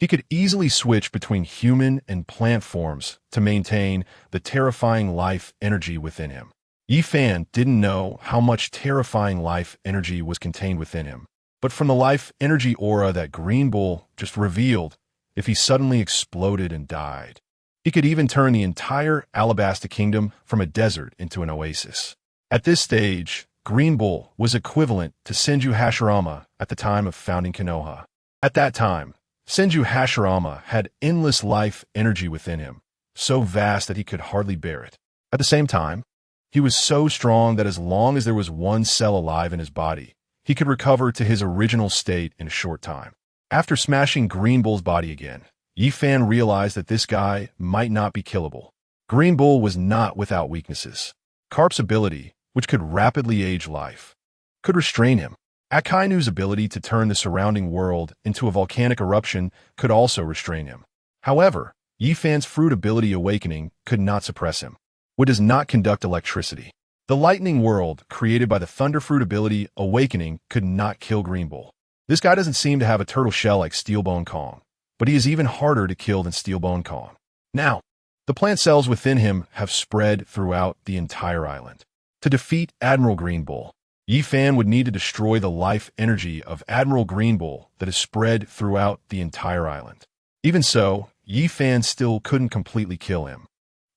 he could easily switch between human and plant forms to maintain the terrifying life energy within him. Yi Fan didn't know how much terrifying life energy was contained within him, but from the life energy aura that Green Bull just revealed, if he suddenly exploded and died, he could even turn the entire Alabasta Kingdom from a desert into an oasis. At this stage, Green Bull was equivalent to Senju Hashirama at the time of founding Konoha. At that time, Senju Hashirama had endless life energy within him, so vast that he could hardly bear it. At the same time, he was so strong that as long as there was one cell alive in his body, he could recover to his original state in a short time. After smashing Green Bull's body again, Yi Fan realized that this guy might not be killable. Green Bull was not without weaknesses. Carp's ability, which could rapidly age life, could restrain him. Akainu's ability to turn the surrounding world into a volcanic eruption could also restrain him. However, Yi Fan's fruit ability awakening could not suppress him, which does not conduct electricity. The lightning world created by the thunder fruit ability awakening could not kill Green Bull. This guy doesn't seem to have a turtle shell like Steelbone Kong, but he is even harder to kill than Steelbone Kong. Now, the plant cells within him have spread throughout the entire island. To defeat Admiral Green Bull, Yi Fan would need to destroy the life energy of Admiral Green Bull that is spread throughout the entire island. Even so, Yi Fan still couldn't completely kill him.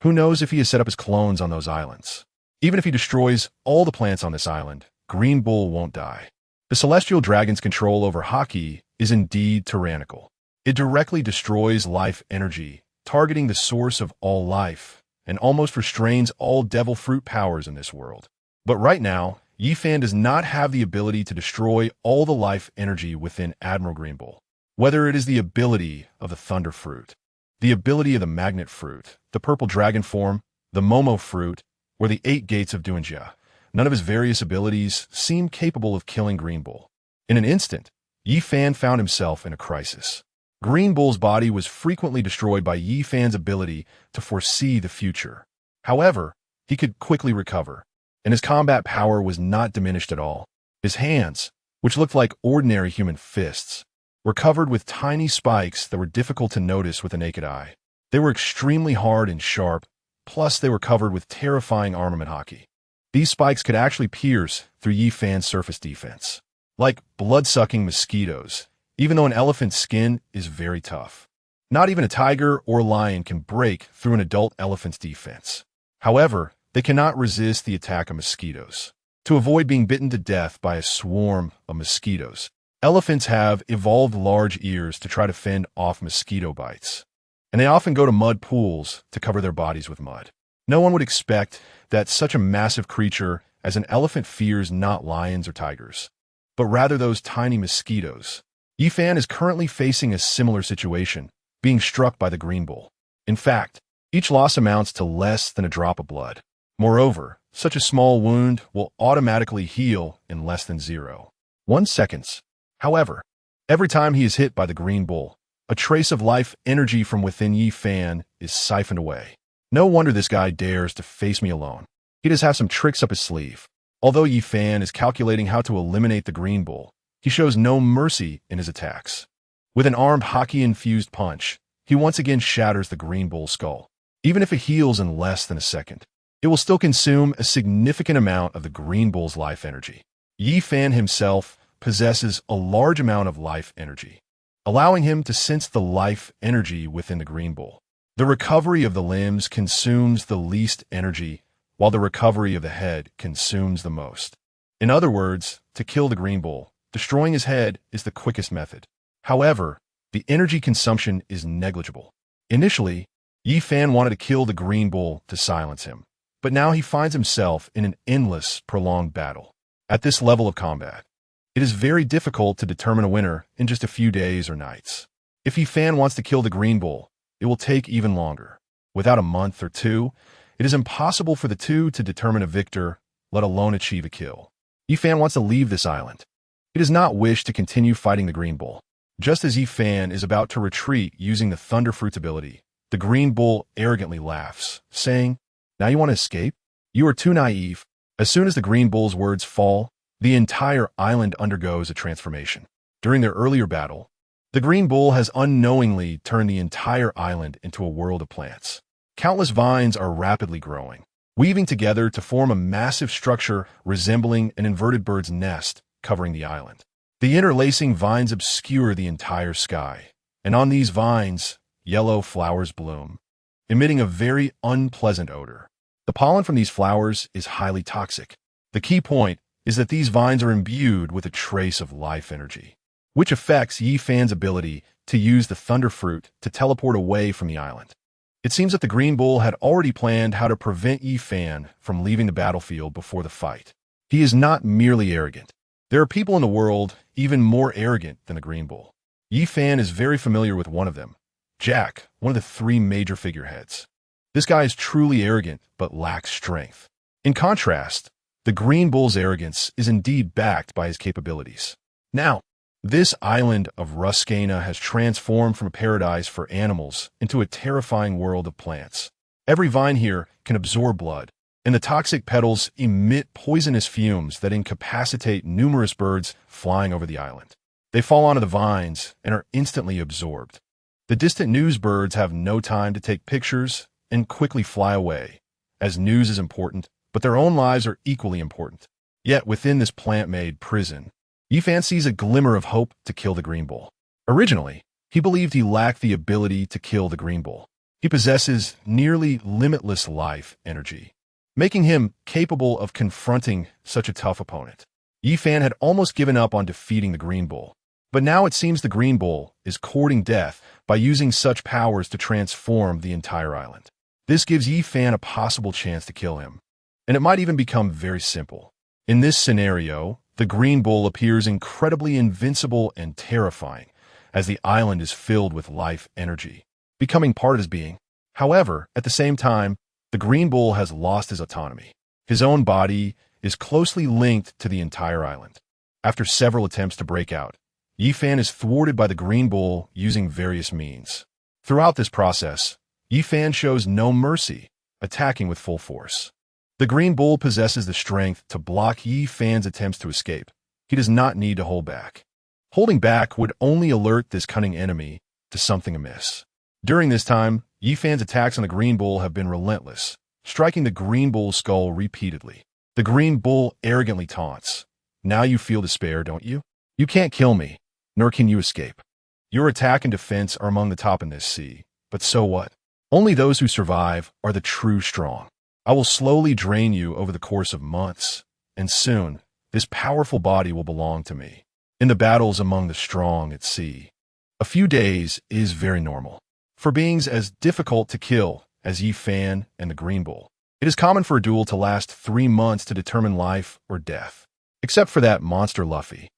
Who knows if he has set up his clones on those islands? Even if he destroys all the plants on this island, Green Bull won't die. The Celestial Dragon's control over Haki is indeed tyrannical. It directly destroys life energy, targeting the source of all life, and almost restrains all devil fruit powers in this world. But right now, Yi Fan does not have the ability to destroy all the life energy within Admiral Green Bull. Whether it is the ability of the Thunder Fruit, the ability of the Magnet Fruit, the Purple Dragon Form, the Momo Fruit, or the 8 Gates of Duanjia, none of his various abilities seem capable of killing Green Bull. In an instant, Yi Fan found himself in a crisis. Green Bull's body was frequently destroyed by Yi Fan's ability to foresee the future. However, he could quickly recover, and his combat power was not diminished at all. His hands, which looked like ordinary human fists, were covered with tiny spikes that were difficult to notice with the naked eye. They were extremely hard and sharp, plus they were covered with terrifying armament Haki. These spikes could actually pierce through Yi Fan's surface defense, like blood-sucking mosquitoes, even though an elephant's skin is very tough. Not even a tiger or lion can break through an adult elephant's defense. However, they cannot resist the attack of mosquitoes. To avoid being bitten to death by a swarm of mosquitoes, elephants have evolved large ears to try to fend off mosquito bites, and they often go to mud pools to cover their bodies with mud. No one would expect that such a massive creature as an elephant fears not lions or tigers, but rather those tiny mosquitoes. Yi Fan is currently facing a similar situation, being struck by the Green Bull. In fact, each loss amounts to less than a drop of blood. Moreover, such a small wound will automatically heal in less than 0.1 seconds. However, every time he is hit by the Green Bull, a trace of life energy from within Yi Fan is siphoned away. No wonder this guy dares to face me alone. He does have some tricks up his sleeve. Although Yi Fan is calculating how to eliminate the Green Bull, he shows no mercy in his attacks. With an armed Haki-infused punch, he once again shatters the Green Bull's skull. Even if it heals in less than a second, it will still consume a significant amount of the Green Bull's life energy. Yi Fan himself possesses a large amount of life energy, allowing him to sense the life energy within the Green Bull. The recovery of the limbs consumes the least energy, while the recovery of the head consumes the most. In other words, to kill the Green Bull, destroying his head is the quickest method. However, the energy consumption is negligible. Initially, Yi Fan wanted to kill the Green Bull to silence him, but now he finds himself in an endless, prolonged battle. At this level of combat, it is very difficult to determine a winner in just a few days or nights. If Yi Fan wants to kill the Green Bull, it will take even longer. Without a month or two, it is impossible for the two to determine a victor, let alone achieve a kill. Yi Fan wants to leave this island. He does not wish to continue fighting the Green Bull. Just as Yi Fan is about to retreat using the Thunder Fruit's ability, the Green Bull arrogantly laughs, saying, "Now you want to escape? You are too naive." As soon as the Green Bull's words fall, the entire island undergoes a transformation. During their earlier battle, the Green Bull has unknowingly turned the entire island into a world of plants. Countless vines are rapidly growing, weaving together to form a massive structure resembling an inverted bird's nest covering the island. The interlacing vines obscure the entire sky, and on these vines, yellow flowers bloom, emitting a very unpleasant odor. The pollen from these flowers is highly toxic. The key point is that these vines are imbued with a trace of life energy, which affects Yi Fan's ability to use the Thunder Fruit to teleport away from the island. It seems that the Green Bull had already planned how to prevent Yi Fan from leaving the battlefield before the fight. He is not merely arrogant. There are people in the world even more arrogant than the Green Bull. Yi Fan is very familiar with one of them, Jack, one of the three major figureheads. This guy is truly arrogant, but lacks strength. In contrast, the Green Bull's arrogance is indeed backed by his capabilities. Now, this island of Ruskana has transformed from a paradise for animals into a terrifying world of plants. Every vine here can absorb blood, and the toxic petals emit poisonous fumes that incapacitate numerous birds flying over the island. They fall onto the vines and are instantly absorbed. The distant news birds have no time to take pictures and quickly fly away, as news is important, but their own lives are equally important. Yet within this plant-made prison, Yi Fan sees a glimmer of hope to kill the Green Bull. Originally, he believed he lacked the ability to kill the Green Bull. He possesses nearly limitless life energy, making him capable of confronting such a tough opponent. Yi Fan had almost given up on defeating the Green Bull, but now it seems the Green Bull is courting death by using such powers to transform the entire island. This gives Yi Fan a possible chance to kill him, and it might even become very simple. In this scenario, the Green Bull appears incredibly invincible and terrifying, as the island is filled with life energy, becoming part of his being. However, at the same time, the Green Bull has lost his autonomy. His own body is closely linked to the entire island. After several attempts to break out, Yi Fan is thwarted by the Green Bull using various means. Throughout this process, Yi Fan shows no mercy, attacking with full force. The Green Bull possesses the strength to block Yi Fan's attempts to escape. He does not need to hold back. Holding back would only alert this cunning enemy to something amiss. During this time, Yi Fan's attacks on the Green Bull have been relentless, striking the Green Bull's skull repeatedly. The Green Bull arrogantly taunts, "Now you feel despair, don't you? You can't kill me, nor can you escape. Your attack and defense are among the top in this sea, but so what? Only those who survive are the true strong. I will slowly drain you over the course of months, and soon, this powerful body will belong to me." In the battles among the strong at sea, a few days is very normal. For beings as difficult to kill as Yi Fan and the Green Bull, it is common for a duel to last 3 months to determine life or death. Except for that monster Luffy,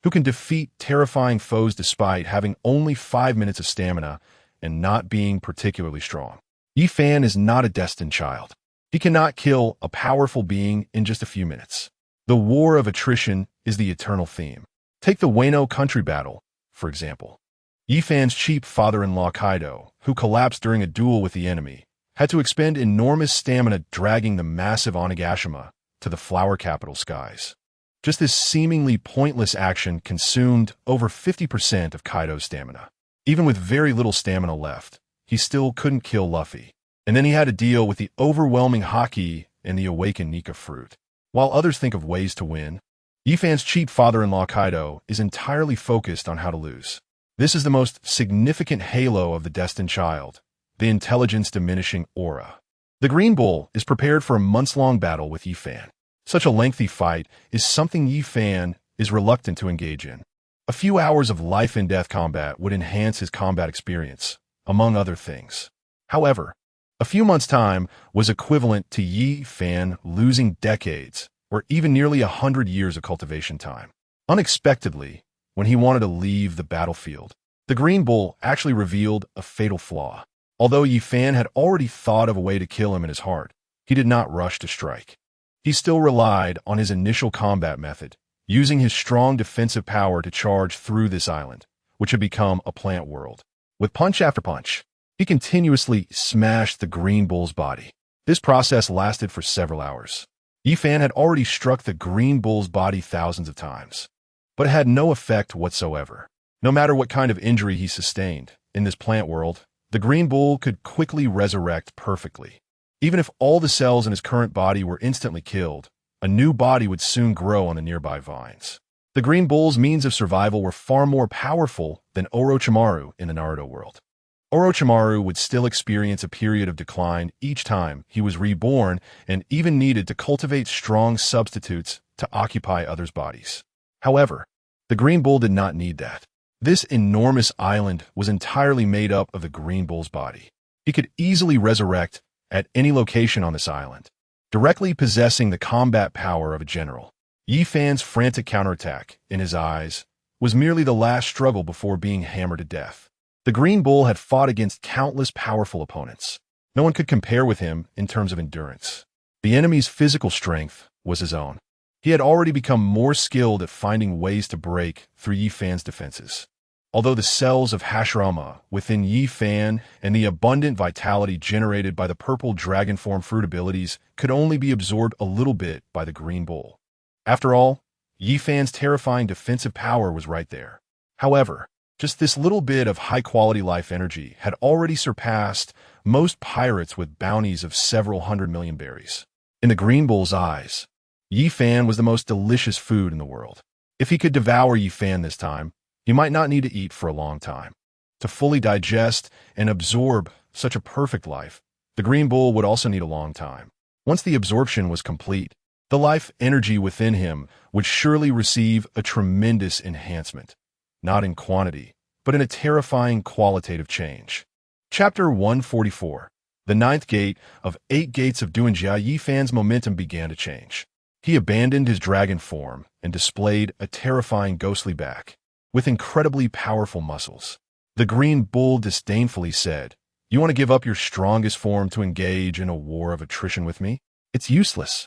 who can defeat terrifying foes despite having only 5 minutes of stamina and not being particularly strong. Yi Fan is not a destined child. He cannot kill a powerful being in just a few minutes. The war of attrition is the eternal theme. Take the Wano country battle, for example. Yi Fan's cheap father-in-law Kaido, who collapsed during a duel with the enemy, had to expend enormous stamina dragging the massive Onigashima to the flower capital skies. Just this seemingly pointless action consumed over 50% of Kaido's stamina. Even with very little stamina left, he still couldn't kill Luffy. And then he had to deal with the overwhelming Haki and the awakened Nika fruit. While others think of ways to win, Yi Fan's cheap father-in-law Kaido is entirely focused on how to lose. This is the most significant halo of the destined child, the intelligence-diminishing aura. The Green Bull is prepared for a months-long battle with Yi Fan. Such a lengthy fight is something Yi Fan is reluctant to engage in. A few hours of life-and-death combat would enhance his combat experience, among other things. However, a few months' time was equivalent to Yi Fan losing decades, or even nearly 100 years of cultivation time. Unexpectedly, when he wanted to leave the battlefield, the Green Bull actually revealed a fatal flaw. Although Yi Fan had already thought of a way to kill him in his heart, he did not rush to strike. He still relied on his initial combat method, using his strong defensive power to charge through this island, which had become a plant world. With punch after punch, he continuously smashed the Green Bull's body. This process lasted for several hours. Yi Fan had already struck the Green Bull's body thousands of times, but it had no effect whatsoever. No matter what kind of injury he sustained in this plant world, the Green Bull could quickly resurrect perfectly. Even if all the cells in his current body were instantly killed, a new body would soon grow on the nearby vines. The Green Bull's means of survival were far more powerful than Orochimaru in the Naruto world. Orochimaru would still experience a period of decline each time he was reborn and even needed to cultivate strong substitutes to occupy others' bodies. However, the Green Bull did not need that. This enormous island was entirely made up of the Green Bull's body. He could easily resurrect at any location on this island, directly possessing the combat power of a general. Yi Fan's frantic counterattack, in his eyes, was merely the last struggle before being hammered to death. The Green Bull had fought against countless powerful opponents. No one could compare with him in terms of endurance. The enemy's physical strength was his own. He had already become more skilled at finding ways to break through Yi Fan's defenses. Although the cells of Hashirama within Yi Fan and the abundant vitality generated by the purple dragon form fruit abilities could only be absorbed a little bit by the Green Bull. After all, Yi Fan's terrifying defensive power was right there. However, just this little bit of high-quality life energy had already surpassed most pirates with bounties of several 100 million berries. In the Green Bull's eyes, Yi Fan was the most delicious food in the world. If he could devour Yi Fan this time, he might not need to eat for a long time. To fully digest and absorb such a perfect life, the Green Bull would also need a long time. Once the absorption was complete, the life energy within him would surely receive a tremendous enhancement, not in quantity, but in a terrifying qualitative change. Chapter 144. The ninth gate of 8 gates of Duanjia. Yi Fan's momentum began to change. He abandoned his dragon form and displayed a terrifying ghostly back, with incredibly powerful muscles. The Green Bull disdainfully said, "You want to give up your strongest form to engage in a war of attrition with me? It's useless.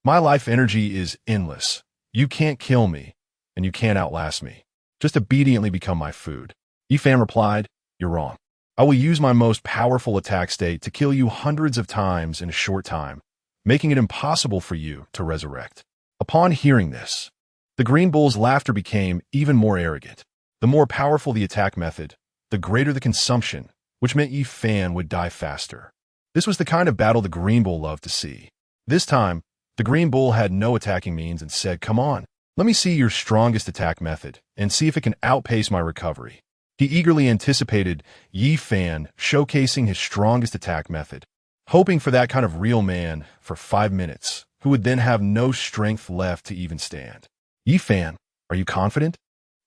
My life energy is endless. You can't kill me, and you can't outlast me. Just obediently become my food." Yi Fan replied, "You're wrong. I will use my most powerful attack state to kill you hundreds of times in a short time, making it impossible for you to resurrect." Upon hearing this, the Green Bull's laughter became even more arrogant. The more powerful the attack method, the greater the consumption, which meant Yi Fan would die faster. This was the kind of battle the Green Bull loved to see. This time, the Green Bull had no attacking means and said, "Come on, let me see your strongest attack method and see if it can outpace my recovery." He eagerly anticipated Yi Fan showcasing his strongest attack method, hoping for that kind of real man for 5 minutes, who would then have no strength left to even stand. "Yi Fan, are you confident?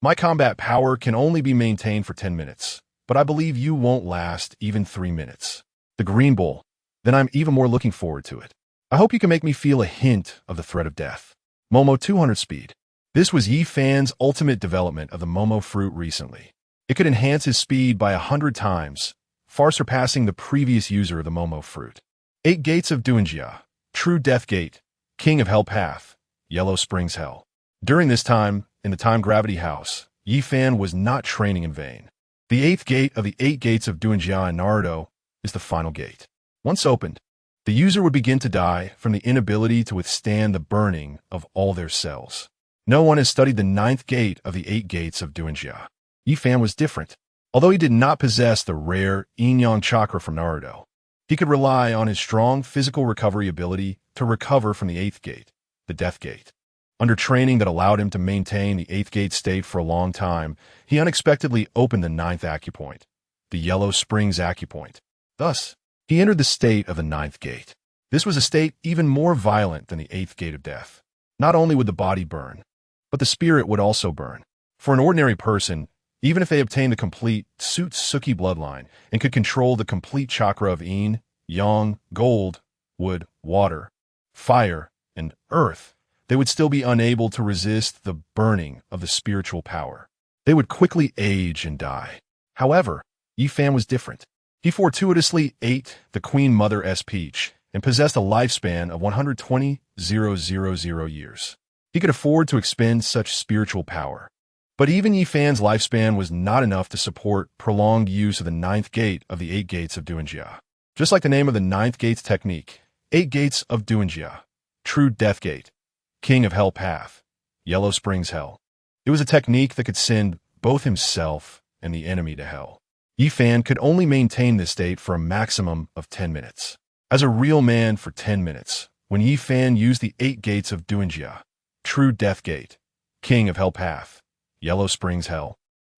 My combat power can only be maintained for 10 minutes, but I believe you won't last even 3 minutes. The Green Bull, then I'm even more looking forward to it. I hope you can make me feel a hint of the threat of death." Momo 200 Speed. This was Yi Fan's ultimate development of the Momo fruit recently. It could enhance his speed by 100 times, far surpassing the previous user of the Momo fruit. 8 gates of Duanjia. True Death Gate. King of Hell Path. Yellow Springs Hell. During this time, in the Time Gravity House, Yi Fan was not training in vain. The 8th gate of the 8 gates of Duanjia in Naruto is the final gate. Once opened, the user would begin to die from the inability to withstand the burning of all their cells. No one has studied the 9th gate of the 8 gates of Duanjia. Yi Fan was different. Although he did not possess the rare Yin-Yang chakra from Naruto, he could rely on his strong physical recovery ability to recover from the 8th gate, the Death Gate. Under training that allowed him to maintain the 8th gate state for a long time, he unexpectedly opened the 9th acupoint, the Yellow Springs acupoint. Thus, he entered the state of the 9th gate. This was a state even more violent than the 8th gate of death. Not only would the body burn, but the spirit would also burn. For an ordinary person, even if they obtained the complete Tsutsuki bloodline and could control the complete chakra of Yin, Yang, Gold, Wood, Water, Fire, and Earth, they would still be unable to resist the burning of the spiritual power. They would quickly age and die. However, Yi Fan was different. He fortuitously ate the Queen Mother S. Peach and possessed a lifespan of 120,000 years. He could afford to expend such spiritual power. But even Yi Fan's lifespan was not enough to support prolonged use of the 9th gate of the 8 gates of Duanjia. Just like the name of the 9th gate's technique, 8 gates of Duanjia, True Death Gate, King of Hell Path, Yellow Springs Hell. It was a technique that could send both himself and the enemy to hell. Yi Fan could only maintain this state for a maximum of 10 minutes. As a real man for 10 minutes, when Yi Fan used the 8 gates of Duanjia, True Death Gate, King of Hell Path, Yellow Springs Hell,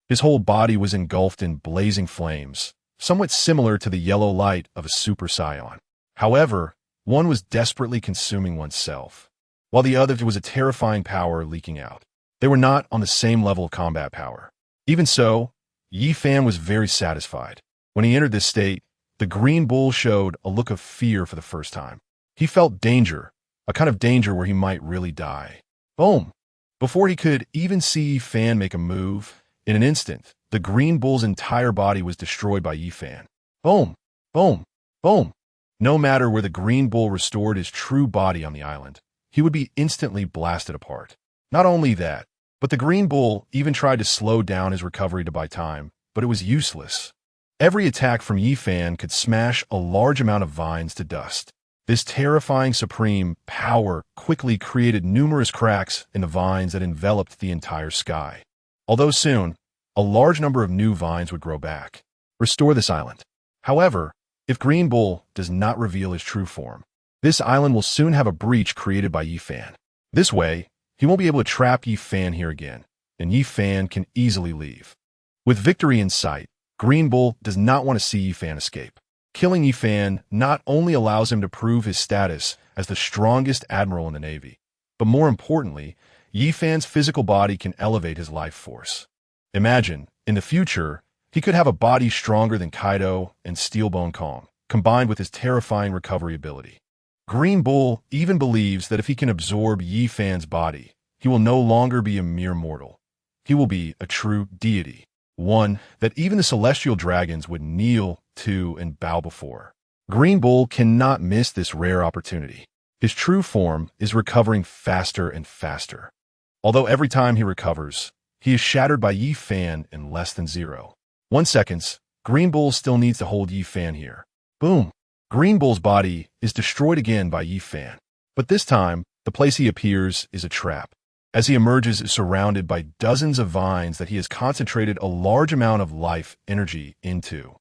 his whole body was engulfed in blazing flames, somewhat similar to the yellow light of a Super Saiyan. However, one was desperately consuming oneself, while the other was a terrifying power leaking out. They were not on the same level of combat power. Even so, Yi Fan was very satisfied. When he entered this state, the Green Bull showed a look of fear for the first time. He felt danger, a kind of danger where he might really die. Boom! Before he could even see Fan make a move, in an instant, the Green Bull's entire body was destroyed by Fan. Boom! Boom! Boom! No matter where the Green Bull restored his true body on the island, he would be instantly blasted apart. Not only that, but the Green Bull even tried to slow down his recovery to buy time, but it was useless. Every attack from Fan could smash a large amount of vines to dust. This terrifying supreme power quickly created numerous cracks in the vines that enveloped the entire sky. Although soon, a large number of new vines would grow back. Restore this island. However, if Green Bull does not reveal his true form, this island will soon have a breach created by Fan. This way, he won't be able to trap Fan here again, and Fan can easily leave. With victory in sight, Green Bull does not want to see Fan escape. Killing Fan not only allows him to prove his status as the strongest admiral in the Navy, but more importantly, Fan's physical body can elevate his life force. Imagine, in the future, he could have a body stronger than Kaido and Steelbone Kong, combined with his terrifying recovery ability. Green Bull even believes that if he can absorb Fan's body, he will no longer be a mere mortal. He will be a true deity, one that even the celestial dragons would kneel to and bow before. Green Bull cannot miss this rare opportunity. His true form is recovering faster and faster. Although every time he recovers, he is shattered by Fan in less than 0.1 seconds. Green Bull still needs to hold Fan here. Boom! Green Bull's body is destroyed again by Fan. But this time, the place he appears is a trap. As he emerges, is surrounded by dozens of vines that he has concentrated a large amount of life energy into.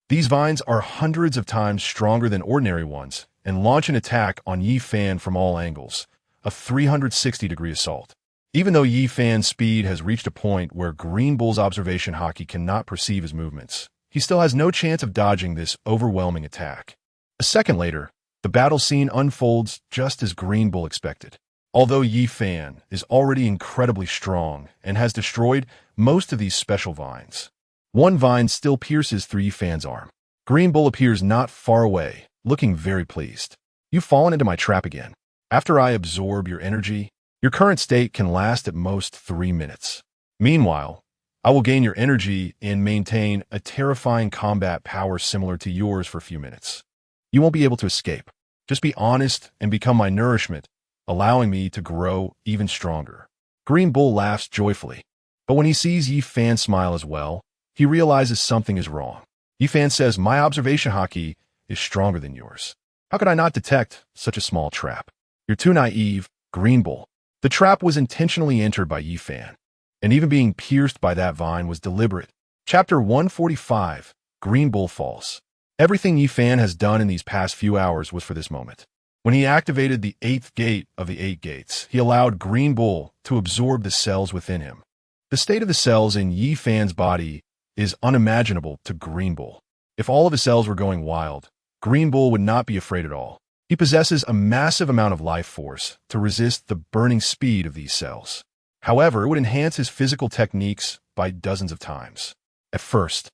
These vines are hundreds of times stronger than ordinary ones and launch an attack on Fan from all angles, a 360-degree assault. Even though Fan's speed has reached a point where Green Bull's observation hockey cannot perceive his movements, he still has no chance of dodging this overwhelming attack. A second later, the battle scene unfolds just as Green Bull expected. Although Fan is already incredibly strong and has destroyed most of these special vines, one vine still pierces through Fan's arm. Green Bull appears not far away, looking very pleased. You've fallen into my trap again. After I absorb your energy, your current state can last at most 3 minutes. Meanwhile, I will gain your energy and maintain a terrifying combat power similar to yours for a few minutes. You won't be able to escape. Just be honest and become my nourishment, allowing me to grow even stronger. Green Bull laughs joyfully, but when he sees Fan smile as well, he realizes something is wrong. Fan says, "My observation hockey is stronger than yours. How could I not detect such a small trap? You're too naive, Green Bull." The trap was intentionally entered by Fan, and even being pierced by that vine was deliberate. Chapter 145, Green Bull Falls. Everything Fan has done in these past few hours was for this moment. When he activated the 8th gate of the 8 gates, he allowed Green Bull to absorb the cells within him. The state of the cells in Fan's body is unimaginable to Green Bull. If all of his cells were going wild, Green Bull would not be afraid at all. He possesses a massive amount of life force to resist the burning speed of these cells. However, it would enhance his physical techniques by dozens of times. At first,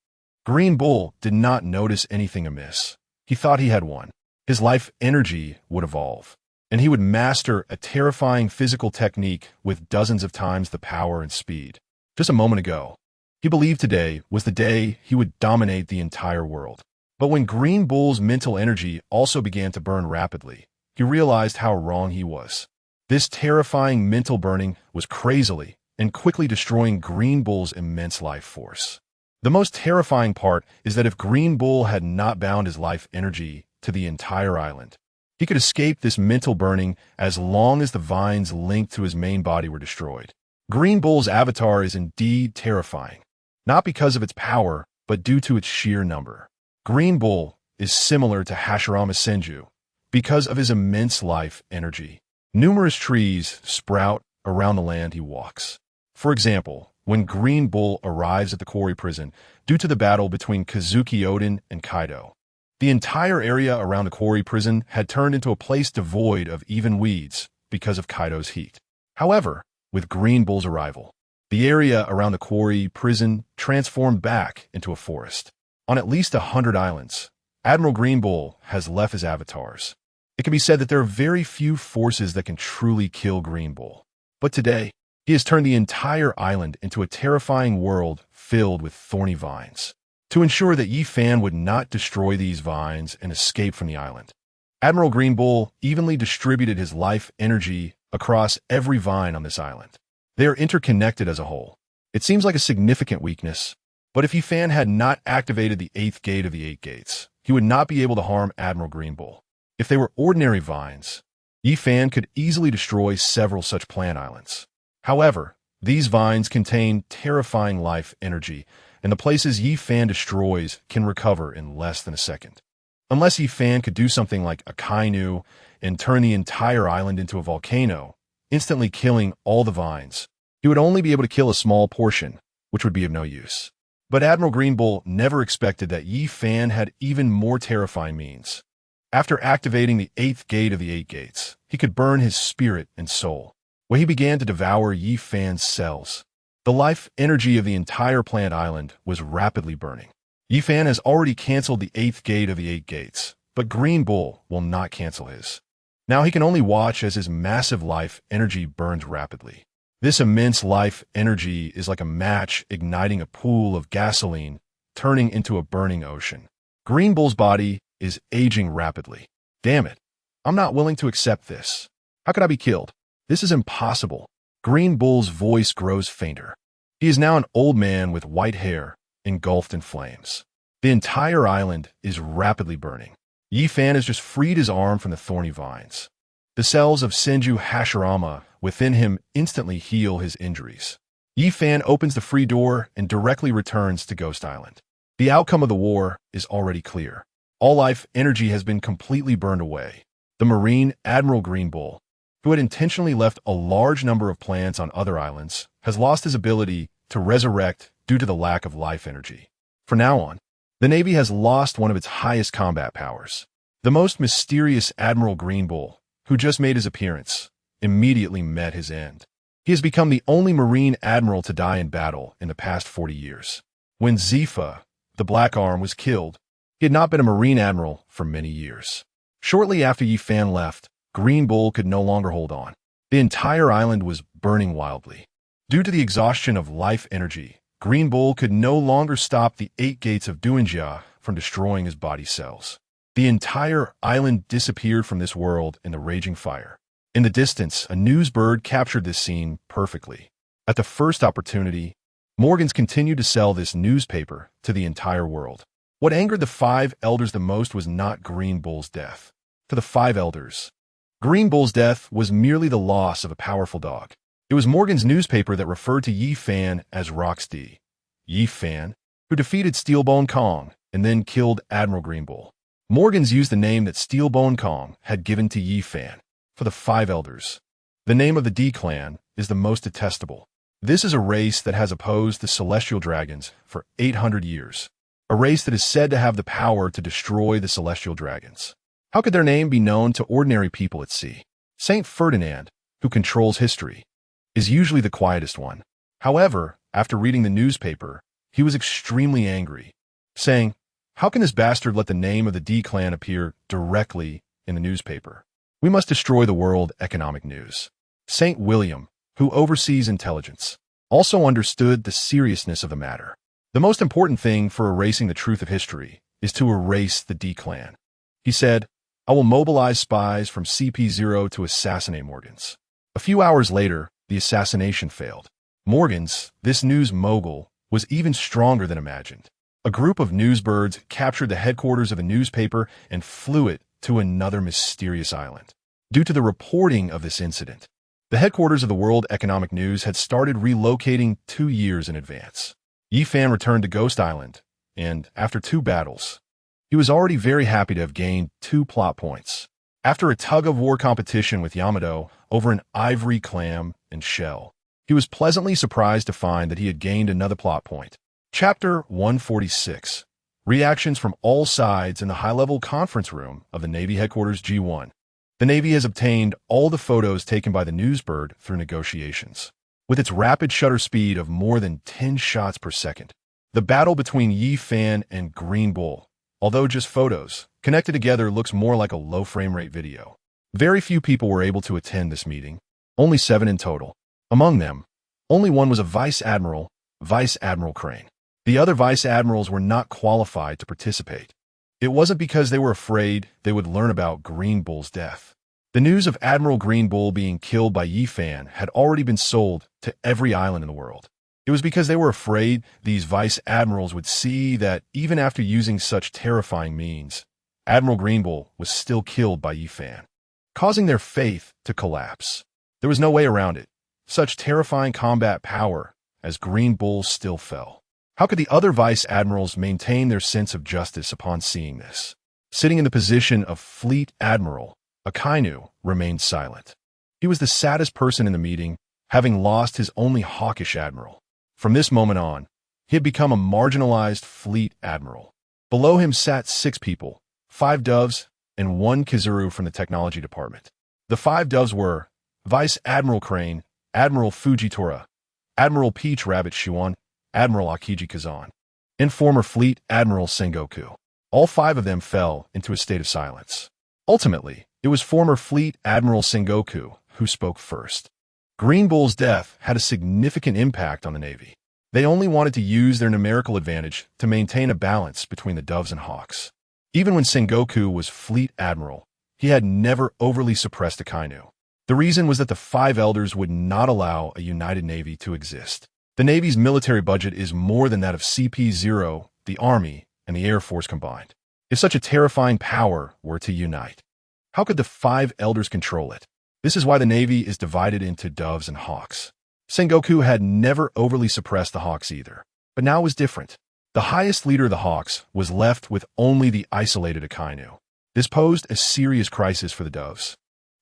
Green Bull did not notice anything amiss. He thought he had won. His life energy would evolve, and he would master a terrifying physical technique with dozens of times the power and speed. Just a moment ago, he believed today was the day he would dominate the entire world. But when Green Bull's mental energy also began to burn rapidly, he realized how wrong he was. This terrifying mental burning was crazily and quickly destroying Green Bull's immense life force. The most terrifying part is that if Green Bull had not bound his life energy to the entire island, he could escape this mental burning as long as the vines linked to his main body were destroyed. Green Bull's avatar is indeed terrifying, not because of its power, but due to its sheer number. Green Bull is similar to Hashirama Senju because of his immense life energy. Numerous trees sprout around the land he walks. For example, when Green Bull arrives at the quarry prison due to the battle between Kazuki Oden and Kaido, the entire area around the quarry prison had turned into a place devoid of even weeds because of Kaido's heat. However, with Green Bull's arrival, the area around the quarry prison transformed back into a forest. On at least 100 islands, Admiral Green Bull has left his avatars. It can be said that there are very few forces that can truly kill Green Bull. But today, He has turned the entire island into a terrifying world filled with thorny vines. To ensure that Yi Fan would not destroy these vines and escape from the island, Admiral Green Bull evenly distributed his life energy across every vine on this island. They are interconnected as a whole. It seems like a significant weakness, but if Yi Fan had not activated the 8th gate of the 8 gates, he would not be able to harm Admiral Green Bull. If they were ordinary vines, Yi Fan could easily destroy several such plant islands. However, these vines contain terrifying life energy, and the places Yi Fan destroys can recover in less than a second. Unless Yi Fan could do something like a Kaido and turn the entire island into a volcano, instantly killing all the vines, he would only be able to kill a small portion, which would be of no use. But Admiral Green Bull never expected that Yi Fan had even more terrifying means. After activating the 8th gate of the 8 gates, he could burn his spirit and soul, where he began to devour Yi Fan's cells. The life energy of the entire plant island was rapidly burning. Yi Fan has already canceled the 8th gate of the 8 gates, but Green Bull will not cancel his. Now he can only watch as his massive life energy burns rapidly. This immense life energy is like a match igniting a pool of gasoline, turning into a burning ocean. Green Bull's body is aging rapidly. Damn it. I'm not willing to accept this. How could I be killed? This is impossible. Green Bull's voice grows fainter. He is now an old man with white hair, engulfed in flames. The entire island is rapidly burning. Yi Fan has just freed his arm from the thorny vines. The cells of Senju Hashirama within him instantly heal his injuries. Yi Fan opens the free door and directly returns to Ghost Island. The outcome of the war is already clear. All life energy has been completely burned away. The Marine Admiral Green Bull, who had intentionally left a large number of plants on other islands, has lost his ability to resurrect due to the lack of life energy. From now on, the Navy has lost one of its highest combat powers. The most mysterious Admiral Green Bull, who just made his appearance, immediately met his end. He has become the only Marine Admiral to die in battle in the past 40 years. When Zifa, the Black Arm, was killed, he had not been a Marine Admiral for many years. Shortly after Yi Fan left, Green Bull could no longer hold on. The entire island was burning wildly. Due to the exhaustion of life energy, Green Bull could no longer stop the 8 gates of Duanjia from destroying his body cells. The entire island disappeared from this world in the raging fire. In the distance, a news bird captured this scene perfectly. At the first opportunity, Morgans continued to sell this newspaper to the entire world. What angered the 5 elders the most was not Green Bull's death. To the 5 elders, Green Bull's death was merely the loss of a powerful dog. It was Morgan's newspaper that referred to Yi Fan as Roxy. Yi Fan, who defeated Steelbone Kong and then killed Admiral Green Bull. Morgans used the name that Steelbone Kong had given to Yi Fan. For the 5 elders, the name of the D clan is the most detestable. This is a race that has opposed the celestial dragons for 800 years. A race that is said to have the power to destroy the celestial dragons. How could their name be known to ordinary people at sea? Saint Ferdinand, who controls history, is usually the quietest one. However, after reading the newspaper, he was extremely angry, saying, "How can this bastard let the name of the D clan appear directly in the newspaper? We must destroy the world economic news." Saint William, who oversees intelligence, also understood the seriousness of the matter. The most important thing for erasing the truth of history is to erase the D clan. He said, "I will mobilize spies from CP0 to assassinate Morgans." A few hours later, the assassination failed. Morgans, this news mogul, was even stronger than imagined. A group of newsbirds captured the headquarters of the newspaper and flew it to another mysterious island. Due to the reporting of this incident, the headquarters of the World Economic News had started relocating 2 years in advance. Yi Fan returned to Ghost Island, and after 2 battles, he was already very happy to have gained 2 plot points. After a tug-of-war competition with Yamato over an ivory clam and shell, he was pleasantly surprised to find that he had gained another plot point. Chapter 146. Reactions from all sides in the high-level conference room of the Navy headquarters G1. The Navy has obtained all the photos taken by the Newsbird through negotiations. With its rapid shutter speed of more than 10 shots per second, the battle between Yi Fan and Green Bull, although just photos, connected together looks more like a low frame rate video. Very few people were able to attend this meeting, only 7 in total. Among them, Only one was a Vice Admiral, Vice Admiral Crane. The other Vice Admirals were not qualified to participate. It wasn't because they were afraid they would learn about Green Bull's death. The news of Admiral Green Bull being killed by Yi Fan had already been sold to every island in the world. It was because they were afraid these Vice Admirals would see that even after using such terrifying means, Admiral Green Bull was still killed by Yi Fan, causing their faith to collapse. There was no way around it. Such terrifying combat power as Green Bull still fell. How could the other Vice Admirals maintain their sense of justice upon seeing this? Sitting in the position of Fleet Admiral, Akainu remained silent. He was the saddest person in the meeting, having lost his only hawkish admiral. From this moment on, he had become a marginalized Fleet Admiral. Below him sat 6 people, 5 doves, and 1 Kizuru from the technology department. The 5 doves were Vice Admiral Crane, Admiral Fujitora, Admiral Peach Rabbit Shuon, Admiral Akiji Kazan, and former Fleet Admiral Sengoku. All 5 of them fell into a state of silence. Ultimately, it was former Fleet Admiral Sengoku who spoke first. Green Bull's death had a significant impact on the Navy. They only wanted to use their numerical advantage to maintain a balance between the Doves and Hawks. Even when Sengoku was Fleet Admiral, he had never overly suppressed Akainu. The reason was that the 5 elders would not allow a united Navy to exist. The Navy's military budget is more than that of CP0, the Army, and the Air Force combined. If such a terrifying power were to unite, how could the 5 elders control it? This is why the Navy is divided into Doves and Hawks. Sengoku had never overly suppressed the Hawks either. But now it was different. The highest leader of the Hawks was left with only the isolated Akainu. This posed a serious crisis for the Doves.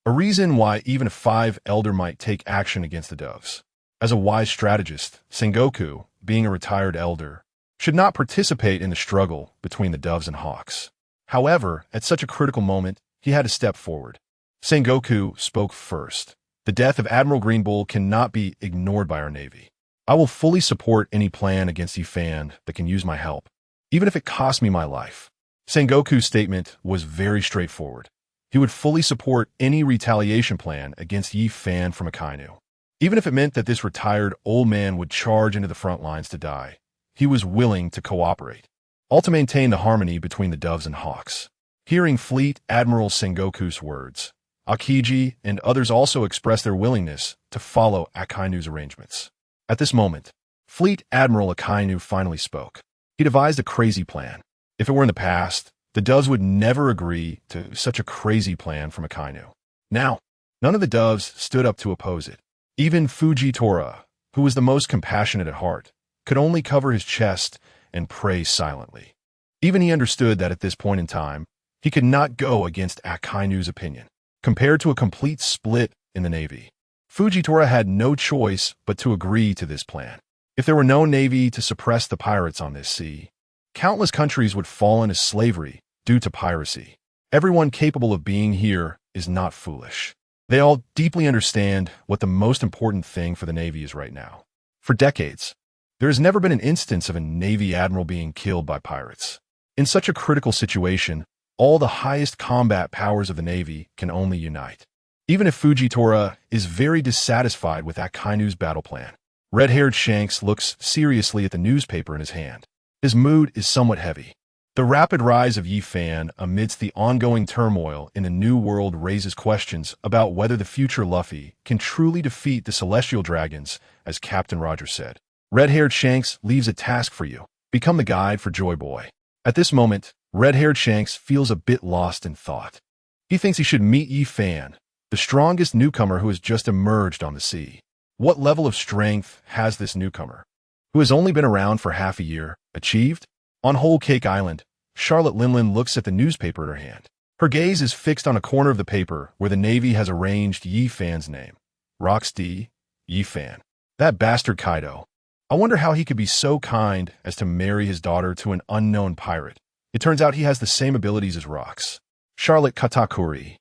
A reason why even a 5 elder might take action against the Doves. As a wise strategist, Sengoku, being a retired elder, should not participate in the struggle between the Doves and Hawks. However, at such a critical moment, he had to step forward. Sengoku spoke first. The death of Admiral Green Bull cannot be ignored by our Navy. I will fully support any plan against Yi Fan that can use my help, even if it costs me my life. Sengoku's statement was very straightforward. He would fully support any retaliation plan against Yi Fan from Akainu. Even if it meant that this retired old man would charge into the front lines to die, he was willing to cooperate, all to maintain the harmony between the Doves and Hawks. Hearing Fleet Admiral Sengoku's words, Akiji and others also expressed their willingness to follow Akainu's arrangements. At this moment, Fleet Admiral Akainu finally spoke. He devised a crazy plan. If it were in the past, the Doves would never agree to such a crazy plan from Akainu. Now, none of the Doves stood up to oppose it. Even Fujitora, who was the most compassionate at heart, could only cover his chest and pray silently. Even he understood that at this point in time, he could not go against Akainu's opinion. Compared to a complete split in the Navy, Fujitora had no choice but to agree to this plan. If there were no Navy to suppress the pirates on this sea, countless countries would fall into slavery due to piracy. Everyone capable of being here is not foolish. They all deeply understand what the most important thing for the Navy is right now. For decades, there has never been an instance of a Navy admiral being killed by pirates. In such a critical situation, all the highest combat powers of the Navy can only unite. Even if Fujitora is very dissatisfied with Akainu's battle plan, red-haired Shanks looks seriously at the newspaper in his hand. His mood is somewhat heavy. The rapid rise of Yi Fan amidst the ongoing turmoil in the New World raises questions about whether the future Luffy can truly defeat the Celestial Dragons, as Captain Roger said. Red-haired Shanks leaves a task for you. Become the guide for Joy Boy. At this moment, red-haired Shanks feels a bit lost in thought. He thinks he should meet Yi Fan, the strongest newcomer who has just emerged on the sea. What level of strength has this newcomer, who has only been around for half a year, achieved? On Whole Cake Island, Charlotte Linlin looks at the newspaper in her hand. Her gaze is fixed on a corner of the paper where the Navy has arranged Yi Fan's name. Rox D. Yi Fan. That bastard Kaido. I wonder how he could be so kind as to marry his daughter to an unknown pirate. It turns out he has the same abilities as Rox. Charlotte Katakuri,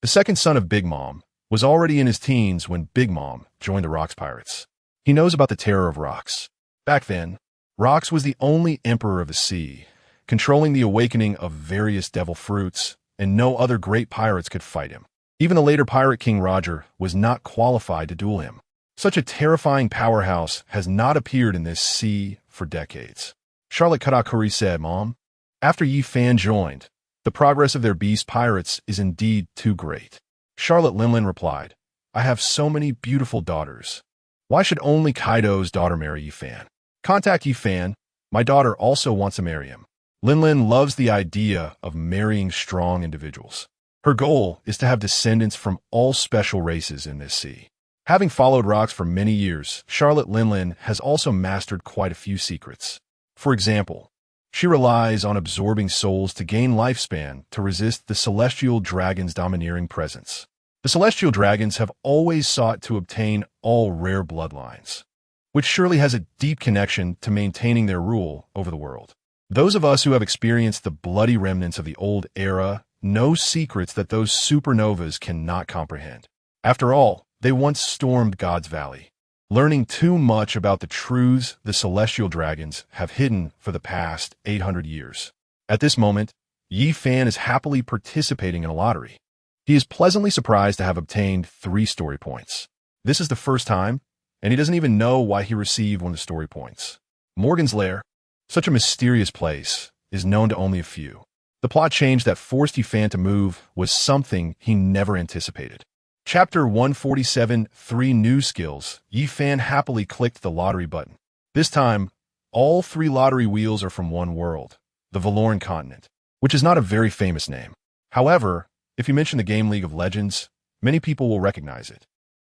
the second son of Big Mom, was already in his teens when Big Mom joined the Rox Pirates. He knows about the terror of Rox. Back then, Rox was the only emperor of the sea, controlling the awakening of various devil fruits, and no other great pirates could fight him. Even the later pirate King Roger was not qualified to duel him. Such a terrifying powerhouse has not appeared in this sea for decades. Charlotte Katakuri said, Mom, after Yi Fan joined, the progress of their beast pirates is indeed too great. Charlotte Linlin replied, I have so many beautiful daughters. Why should only Kaido's daughter marry Yi Fan? Contact Yi Fan. My daughter also wants to marry him. Linlin loves the idea of marrying strong individuals. Her goal is to have descendants from all special races in this sea. Having followed rocks for many years, Charlotte Linlin has also mastered quite a few secrets. For example, she relies on absorbing souls to gain lifespan to resist the celestial dragon's domineering presence. The celestial dragons have always sought to obtain all rare bloodlines, which surely has a deep connection to maintaining their rule over the world. Those of us who have experienced the bloody remnants of the old era know secrets that those supernovas cannot comprehend. After all, they once stormed God's Valley, learning too much about the truths the celestial dragons have hidden for the past 800 years. At this moment, Yi Fan is happily participating in a lottery. He is pleasantly surprised to have obtained 3 story points. This is the first time, and he doesn't even know why he received 1 of the story points. Morgan's Lair, such a mysterious place, is known to only a few. The plot change that forced Yi Fan to move was something he never anticipated. Chapter 147, 3 New Skills. Yi Fan happily clicked the lottery button. This time, all 3 lottery wheels are from one world, the Valoran continent, which is not a very famous name. However, if you mention the game League of Legends, many people will recognize it.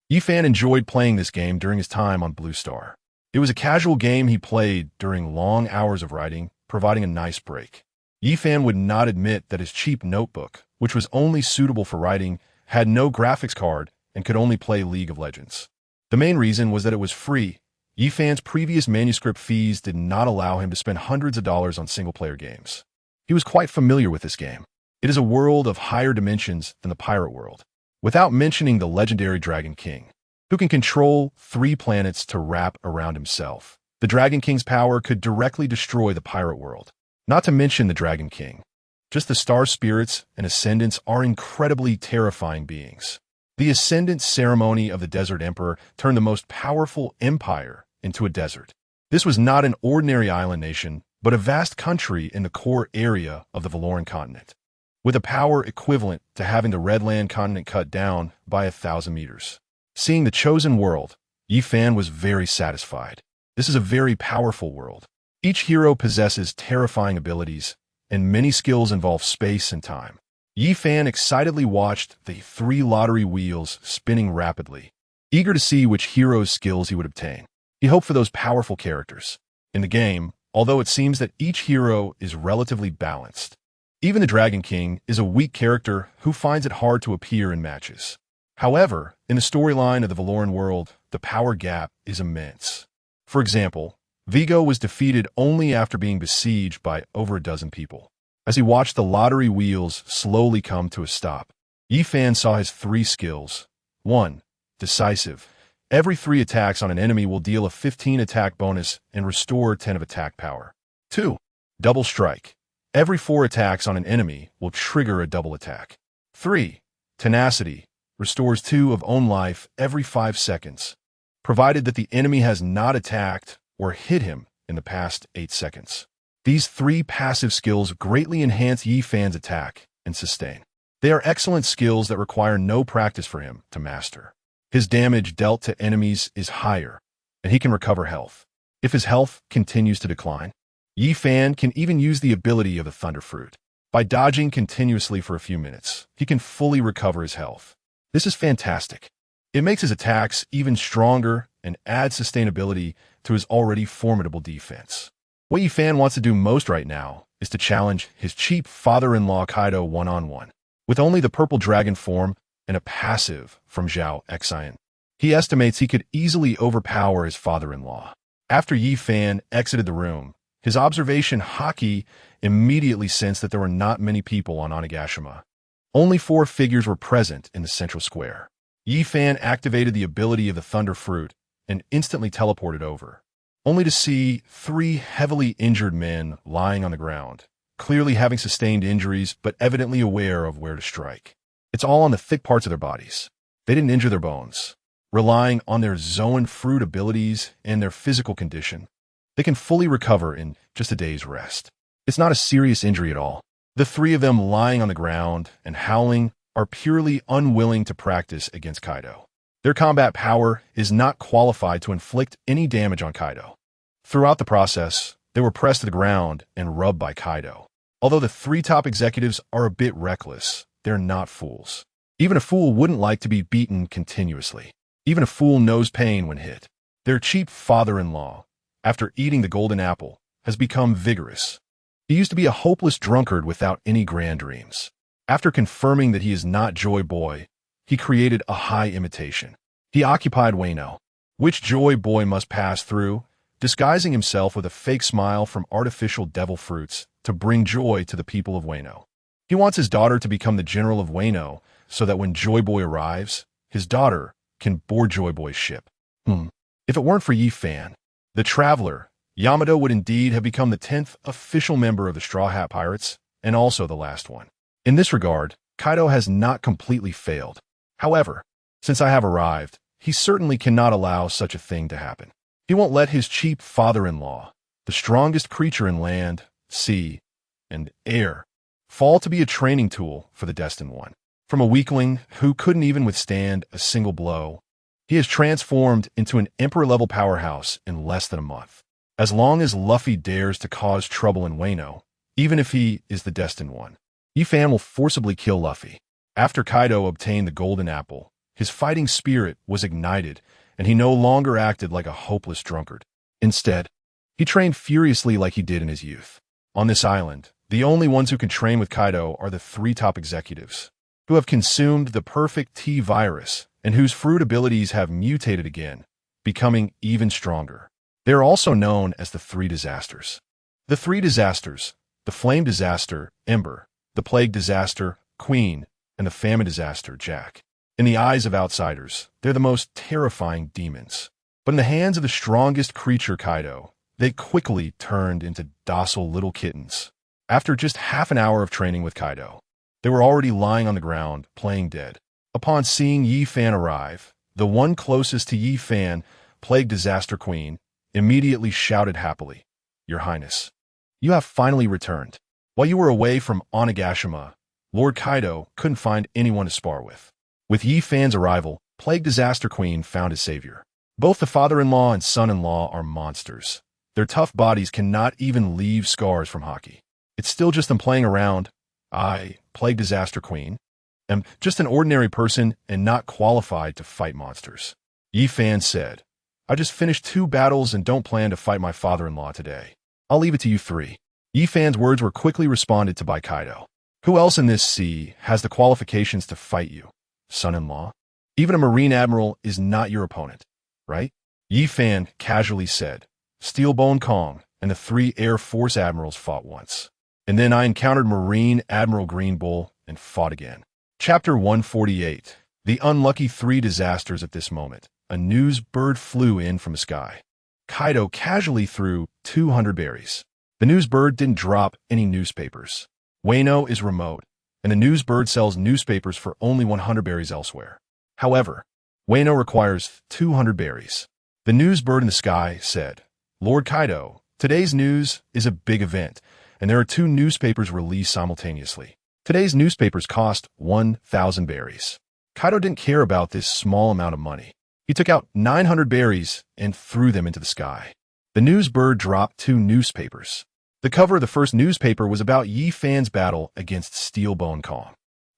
Yi Fan enjoyed playing this game during his time on Blue Star. It was a casual game he played during long hours of writing, providing a nice break. Yi Fan would not admit that his cheap notebook, which was only suitable for writing, had no graphics card and could only play League of Legends. The main reason was that it was free. Yi Fan's previous manuscript fees did not allow him to spend hundreds of dollars on single-player games. He was quite familiar with this game. It is a world of higher dimensions than the pirate world, without mentioning the legendary Dragon King, who can control 3 planets to wrap around himself. The Dragon King's power could directly destroy the pirate world. Not to mention the Dragon King. Just the star spirits and ascendants are incredibly terrifying beings. The ascendant ceremony of the Desert Emperor turned the most powerful empire into a desert. This was not an ordinary island nation, but a vast country in the core area of the Valoran continent, with a power equivalent to having the Redland continent cut down by 1,000 meters. Seeing the chosen world, Yi Fan was very satisfied. This is a very powerful world. Each hero possesses terrifying abilities, and many skills involve space and time. Yi Fan excitedly watched the 3 lottery wheels spinning rapidly, eager to see which hero's skills he would obtain. He hoped for those powerful characters. In the game, although it seems that each hero is relatively balanced, even the Dragon King is a weak character who finds it hard to appear in matches. However, in the storyline of the Valoran world, the power gap is immense. For example, Vigo was defeated only after being besieged by over a dozen people. As he watched the lottery wheels slowly come to a stop, Yi Fan saw his 3 skills. 1. Decisive. Every 3 attacks on an enemy will deal a 15 attack bonus and restore 10 of attack power. 2. Double Strike. Every 4 attacks on an enemy will trigger a double attack. 3. Tenacity. Restores 2 of own life every 5 seconds, provided that the enemy has not attacked or hit him in the past 8 seconds. These 3 passive skills greatly enhance Yi Fan's attack and sustain. They are excellent skills that require no practice for him to master. His damage dealt to enemies is higher, and he can recover health. If his health continues to decline, Yi Fan can even use the ability of the Thunder Fruit. By dodging continuously for a few minutes, he can fully recover his health. This is fantastic. It makes his attacks even stronger and adds sustainability to his already formidable defense. What Yi Fan wants to do most right now is to challenge his cheap father-in-law Kaido one-on-one. With only the purple dragon form and a passive from Zhao Xian, he estimates he could easily overpower his father-in-law. After Yi Fan exited the room, his observation Haki immediately sensed that there were not many people on Onigashima. Only 4 figures were present in the central square. Yi Fan activated the ability of the Thunder Fruit and instantly teleported over, only to see 3 heavily injured men lying on the ground, clearly having sustained injuries but evidently aware of where to strike. It's all on the thick parts of their bodies. They didn't injure their bones. relying on their Zoan fruit abilities and their physical condition. They can fully recover in just a day's rest. It's not a serious injury at all. The three of them lying on the ground and howling are purely unwilling to practice against Kaido. Their combat power is not qualified to inflict any damage on Kaido. Throughout the process, they were pressed to the ground and rubbed by Kaido. Although the three top executives are a bit reckless, they're not fools. Even a fool wouldn't like to be beaten continuously. Even a fool knows pain when hit. Their cheap father-in-law, after eating the golden apple, has become vigorous. He used to be a hopeless drunkard without any grand dreams. After confirming that he is not Joy Boy, he created a high imitation. He occupied Wano, which Joy Boy must pass through, disguising himself with a fake smile from artificial devil fruits to bring joy to the people of Wano. He wants his daughter to become the general of Wano so that when Joy Boy arrives, his daughter can board Joy Boy's ship. If it weren't for Yi Fan, the traveler, Yamato would indeed have become the 10th official member of the Straw Hat Pirates, and also the last one. In this regard, Kaido has not completely failed. However, since I have arrived, he certainly cannot allow such a thing to happen. He won't let his cheap father-in-law, the strongest creature in land, sea, and air, fall to be a training tool for the Destined One. From a weakling who couldn't even withstand a single blow, he has transformed into an emperor-level powerhouse in less than a month. As long as Luffy dares to cause trouble in Wano, even if he is the Destined One, Yi Fan will forcibly kill Luffy. After Kaido obtained the golden apple, his fighting spirit was ignited, and he no longer acted like a hopeless drunkard. Instead, he trained furiously like he did in his youth. On this island, the only ones who can train with Kaido are the three top executives, who have consumed the perfect T-virus and whose fruit abilities have mutated again, becoming even stronger. They are also known as the Three Disasters. The Three Disasters, the Flame Disaster, Ember, the Plague Disaster, Queen, and the Famine Disaster, Jack. In the eyes of outsiders, they're the most terrifying demons. But in the hands of the strongest creature, Kaido, they quickly turned into docile little kittens. After just half an hour of training with Kaido, they were already lying on the ground, playing dead. Upon seeing Yi Fan arrive, the one closest to Yi Fan, Plague Disaster Queen, immediately shouted happily, "Your Highness, you have finally returned." While you were away from Onigashima, Lord Kaido couldn't find anyone to spar with. With Yi Fan's arrival, Plague Disaster Queen found his savior. Both the father-in-law and son-in-law are monsters. Their tough bodies cannot even leave scars from hockey. It's still just them playing around. I, Plague Disaster Queen, am just an ordinary person and not qualified to fight monsters. Yi Fan said, "I just finished 2 battles and don't plan to fight my father-in-law today. I'll leave it to you 3. Yi Fan's words were quickly responded to by Kaido. Who else in this sea has the qualifications to fight you, son-in-law? Even a Marine Admiral is not your opponent, right? Yi Fan casually said, "Steelbone Kong and the 3 Air Force Admirals fought once. And then I encountered Marine Admiral Green Bull and fought again." Chapter 148. The Unlucky 3 Disasters. At this moment, a news bird flew in from the sky. Kaido casually threw 200 berries. The news bird didn't drop any newspapers. Wano is remote, and the news bird sells newspapers for only 100 berries elsewhere. However, Wano requires 200 berries. The news bird in the sky said, "Lord Kaido, today's news is a big event, and there are 2 newspapers released simultaneously. Today's newspapers cost 1,000 berries." Kaido didn't care about this small amount of money. He took out 900 berries and threw them into the sky. The news bird dropped 2 newspapers. The cover of the first newspaper was about Yi Fan's battle against Steelbone Kong.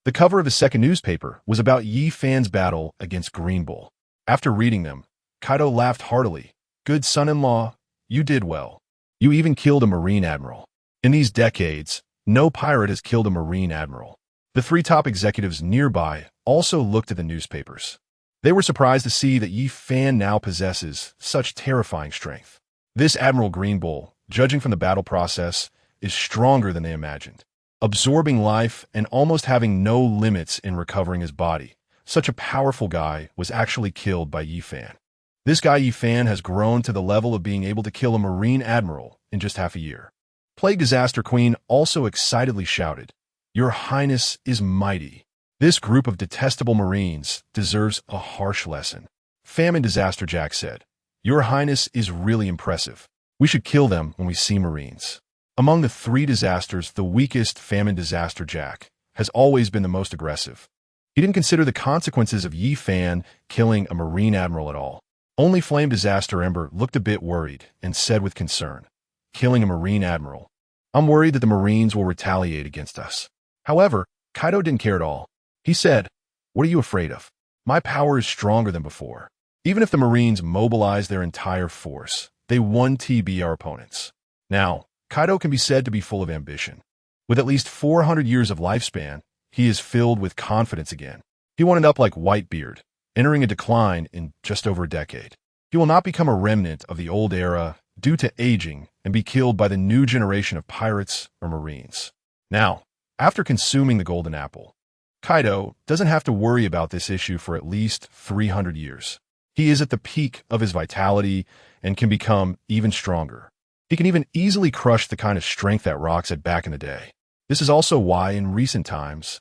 The cover of the second newspaper was about Yi Fan's battle against Green Bull. After reading them, Kaido laughed heartily. "Good son-in-law, you did well. You even killed a Marine Admiral. In these decades, no pirate has killed a Marine Admiral." The 3 top executives nearby also looked at the newspapers. They were surprised to see that Yi Fan now possesses such terrifying strength. This Admiral Green Bull, judging from the battle process, is stronger than they imagined. Absorbing life and almost having no limits in recovering his body, such a powerful guy was actually killed by Yi Fan. This guy Yi Fan has grown to the level of being able to kill a Marine Admiral in just half a year. Plague Disaster Queen also excitedly shouted, "Your Highness is mighty. This group of detestable Marines deserves a harsh lesson." Famine Disaster Jack said, "Your Highness is really impressive. We should kill them when we see Marines." Among the three disasters, the weakest, Famine Disaster Jack, has always been the most aggressive. He didn't consider the consequences of Yi Fan killing a Marine Admiral at all. Only Flame Disaster Ember looked a bit worried and said with concern, "Killing a Marine Admiral. I'm worried that the Marines will retaliate against us." However, Kaido didn't care at all. He said, "What are you afraid of? My power is stronger than before. Even if the Marines mobilize their entire force, they 1TB our opponents." Now, Kaido can be said to be full of ambition. With at least 400 years of lifespan, he is filled with confidence again. He won't end up like Whitebeard, entering a decline in just over a decade. He will not become a remnant of the old era due to aging and be killed by the new generation of pirates or Marines. Now, after consuming the Golden Apple, Kaido doesn't have to worry about this issue for at least 300 years. He is at the peak of his vitality and can become even stronger. He can even easily crush the kind of strength that Rocks had back in the day. This is also why, in recent times,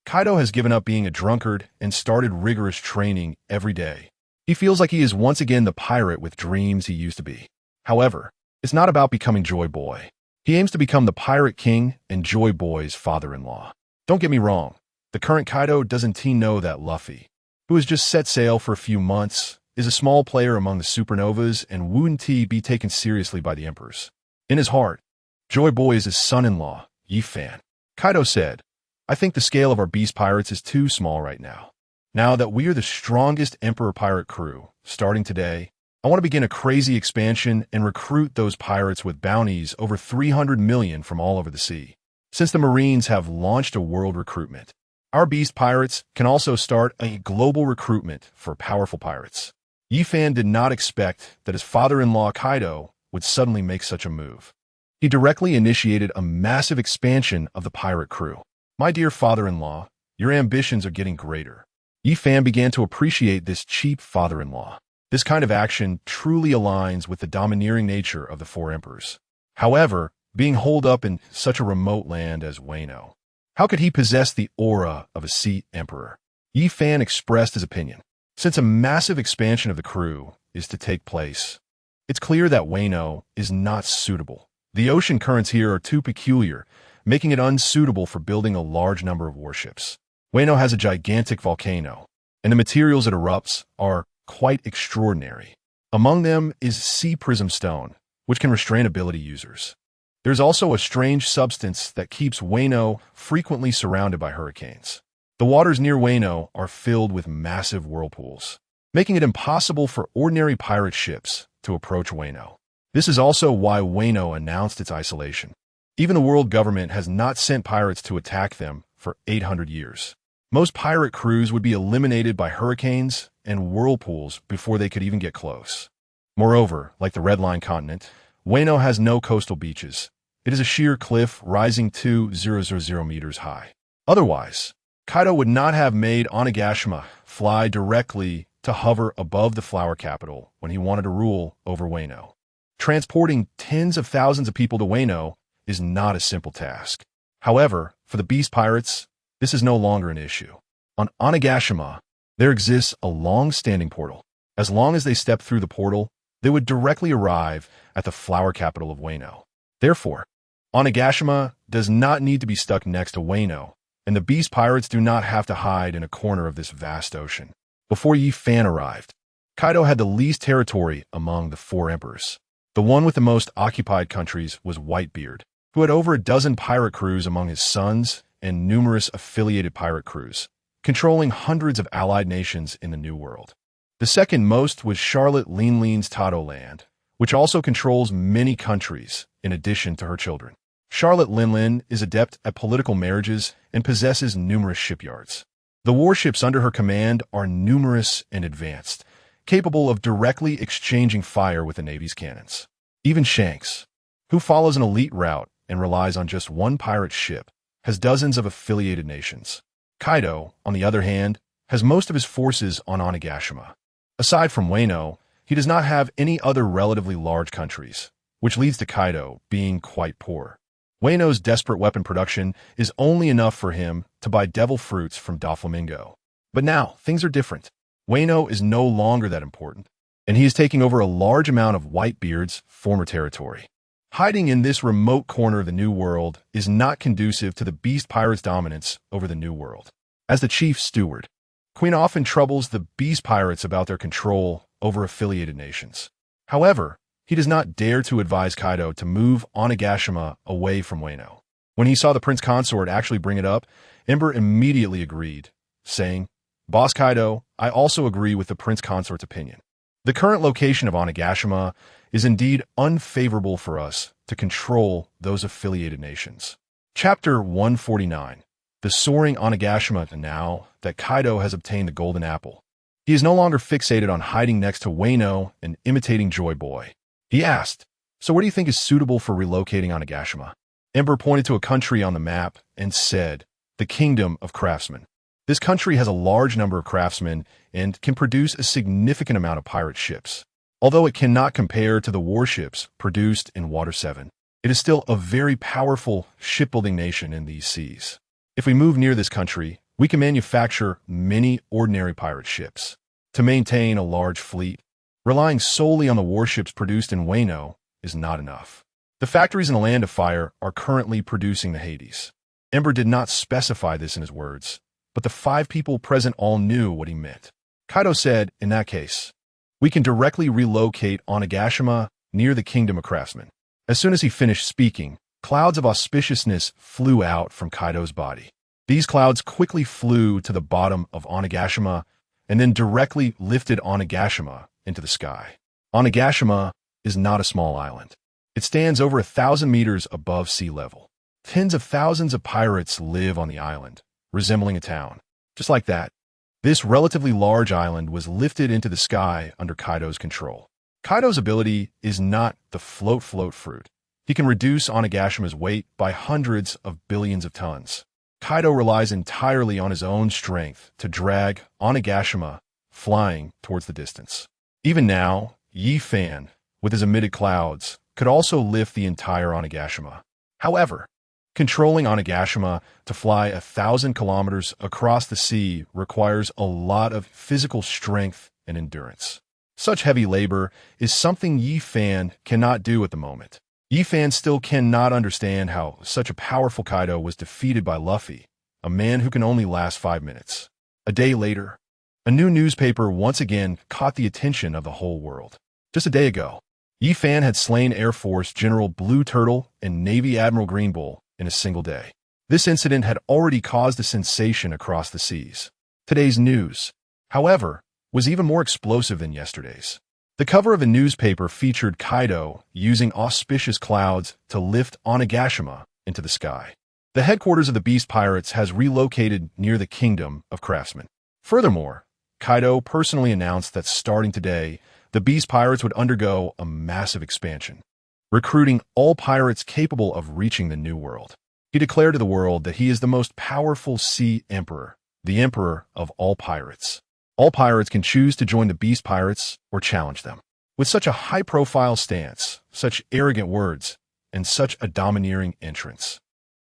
Kaido has given up being a drunkard and started rigorous training every day. He feels like he is once again the pirate with dreams he used to be. However, it's not about becoming Joy Boy. He aims to become the Pirate King and Joy Boy's father-in-law. Don't get me wrong, the current Kaido doesn't know that Luffy, who has just set sail for a few months, is a small player among the supernovas and wouldn't be taken seriously by the emperors. In his heart, Joy Boy is his son-in-law, Yi Fan. Kaido said, "I think the scale of our beast pirates is too small right now. Now that we are the strongest Emperor pirate crew, starting today, I want to begin a crazy expansion and recruit those pirates with bounties over 300 million from all over the sea. Since the Marines have launched a world recruitment, our beast pirates can also start a global recruitment for powerful pirates." Yi Fan did not expect that his father-in-law Kaido would suddenly make such a move. He directly initiated a massive expansion of the pirate crew. "My dear father-in-law, your ambitions are getting greater." Yi Fan began to appreciate this cheap father-in-law. This kind of action truly aligns with the domineering nature of the four emperors. However, being holed up in such a remote land as Wano, how could he possess the aura of a sea emperor? Yi Fan expressed his opinion. Since a massive expansion of the crew is to take place, it's clear that Wano is not suitable. The ocean currents here are too peculiar, making it unsuitable for building a large number of warships. Wano has a gigantic volcano, and the materials it erupts are quite extraordinary. Among them is sea prism stone, which can restrain ability users. There's also a strange substance that keeps Wano frequently surrounded by hurricanes. The waters near Wano are filled with massive whirlpools, making it impossible for ordinary pirate ships to approach Wano. This is also why Wano announced its isolation. Even the world government has not sent pirates to attack them for 800 years. Most pirate crews would be eliminated by hurricanes and whirlpools before they could even get close. Moreover, like the Red Line continent, Wano has no coastal beaches. It is a sheer cliff rising 2,000 meters high. Otherwise, Kaido would not have made Onigashima fly directly to hover above the flower capital when he wanted to rule over Wano. Transporting tens of thousands of people to Wano is not a simple task. However, for the beast pirates, this is no longer an issue. On Onigashima, there exists a long-standing portal. As long as they step through the portal, they would directly arrive at the flower capital of Wano. Therefore, Onigashima does not need to be stuck next to Wano, and the beast pirates do not have to hide in a corner of this vast ocean. Before Yi Fan arrived, Kaido had the least territory among the four emperors. The one with the most occupied countries was Whitebeard, who had over a dozen pirate crews among his sons and numerous affiliated pirate crews, controlling hundreds of allied nations in the New World. The second most was Charlotte Linlin's Tado Land, which also controls many countries in addition to her children. Charlotte Linlin is adept at political marriages and possesses numerous shipyards. The warships under her command are numerous and advanced, capable of directly exchanging fire with the Navy's cannons. Even Shanks, who follows an elite route and relies on just one pirate ship, has dozens of affiliated nations. Kaido, on the other hand, has most of his forces on Onigashima. Aside from Wano, he does not have any other relatively large countries, which leads to Kaido being quite poor. Wano's desperate weapon production is only enough for him to buy devil fruits from Doflamingo. But now, things are different. Wano is no longer that important, and he is taking over a large amount of Whitebeard's former territory. Hiding in this remote corner of the New World is not conducive to the Beast Pirates' dominance over the New World. As the chief steward, Queen often troubles the Beast Pirates about their control over affiliated nations. However, he does not dare to advise Kaido to move Onigashima away from Wano. When he saw the Prince Consort actually bring it up, Ember immediately agreed, saying, "Boss Kaido, I also agree with the Prince Consort's opinion. The current location of Onigashima is indeed unfavorable for us to control those affiliated nations." Chapter 149. The soaring Onigashima. Now that Kaido has obtained the Golden Apple, he is no longer fixated on hiding next to Wano and imitating Joy Boy. He asked, "So where do you think is suitable for relocating Onigashima?" Ember pointed to a country on the map and said, "The Kingdom of Craftsmen. This country has a large number of craftsmen and can produce a significant amount of pirate ships. Although it cannot compare to the warships produced in Water 7, it is still a very powerful shipbuilding nation in these seas. If we move near this country, we can manufacture many ordinary pirate ships. To maintain a large fleet, relying solely on the warships produced in Wano is not enough. The factories in the Land of Fire are currently producing the Hades." Ember did not specify this in his words, but the 5 people present all knew what he meant. Kaido said, "In that case, we can directly relocate Onigashima near the Kingdom of Craftsmen." As soon as he finished speaking, clouds of auspiciousness flew out from Kaido's body. These clouds quickly flew to the bottom of Onigashima and then directly lifted Onigashima into the sky. Onigashima is not a small island. It stands over 1,000 meters above sea level. Tens of thousands of pirates live on the island, resembling a town. Just like that, this relatively large island was lifted into the sky under Kaido's control. Kaido's ability is not the float fruit. He can reduce Onigashima's weight by hundreds of billions of tons. Kaido relies entirely on his own strength to drag Onigashima flying towards the distance. Even now, Yi Fan, with his emitted clouds, could also lift the entire Onigashima. However, controlling Onigashima to fly 1,000 kilometers across the sea requires a lot of physical strength and endurance. Such heavy labor is something Yi Fan cannot do at the moment. Yi Fan still cannot understand how such a powerful Kaido was defeated by Luffy, a man who can only last 5 minutes. A day later, a new newspaper once again caught the attention of the whole world. Just a day ago, Yi Fan had slain Air Force General Blue Turtle and Navy Admiral Green Bull in a single day. This incident had already caused a sensation across the seas. Today's news, however, was even more explosive than yesterday's. The cover of a newspaper featured Kaido using auspicious clouds to lift Onigashima into the sky. The headquarters of the Beast Pirates has relocated near the Kingdom of Craftsmen. Furthermore, Kaido personally announced that starting today, the Beast Pirates would undergo a massive expansion, recruiting all pirates capable of reaching the New World. He declared to the world that he is the most powerful Sea Emperor, the Emperor of all pirates. All pirates can choose to join the Beast Pirates or challenge them. With such a high-profile stance, such arrogant words, and such a domineering entrance,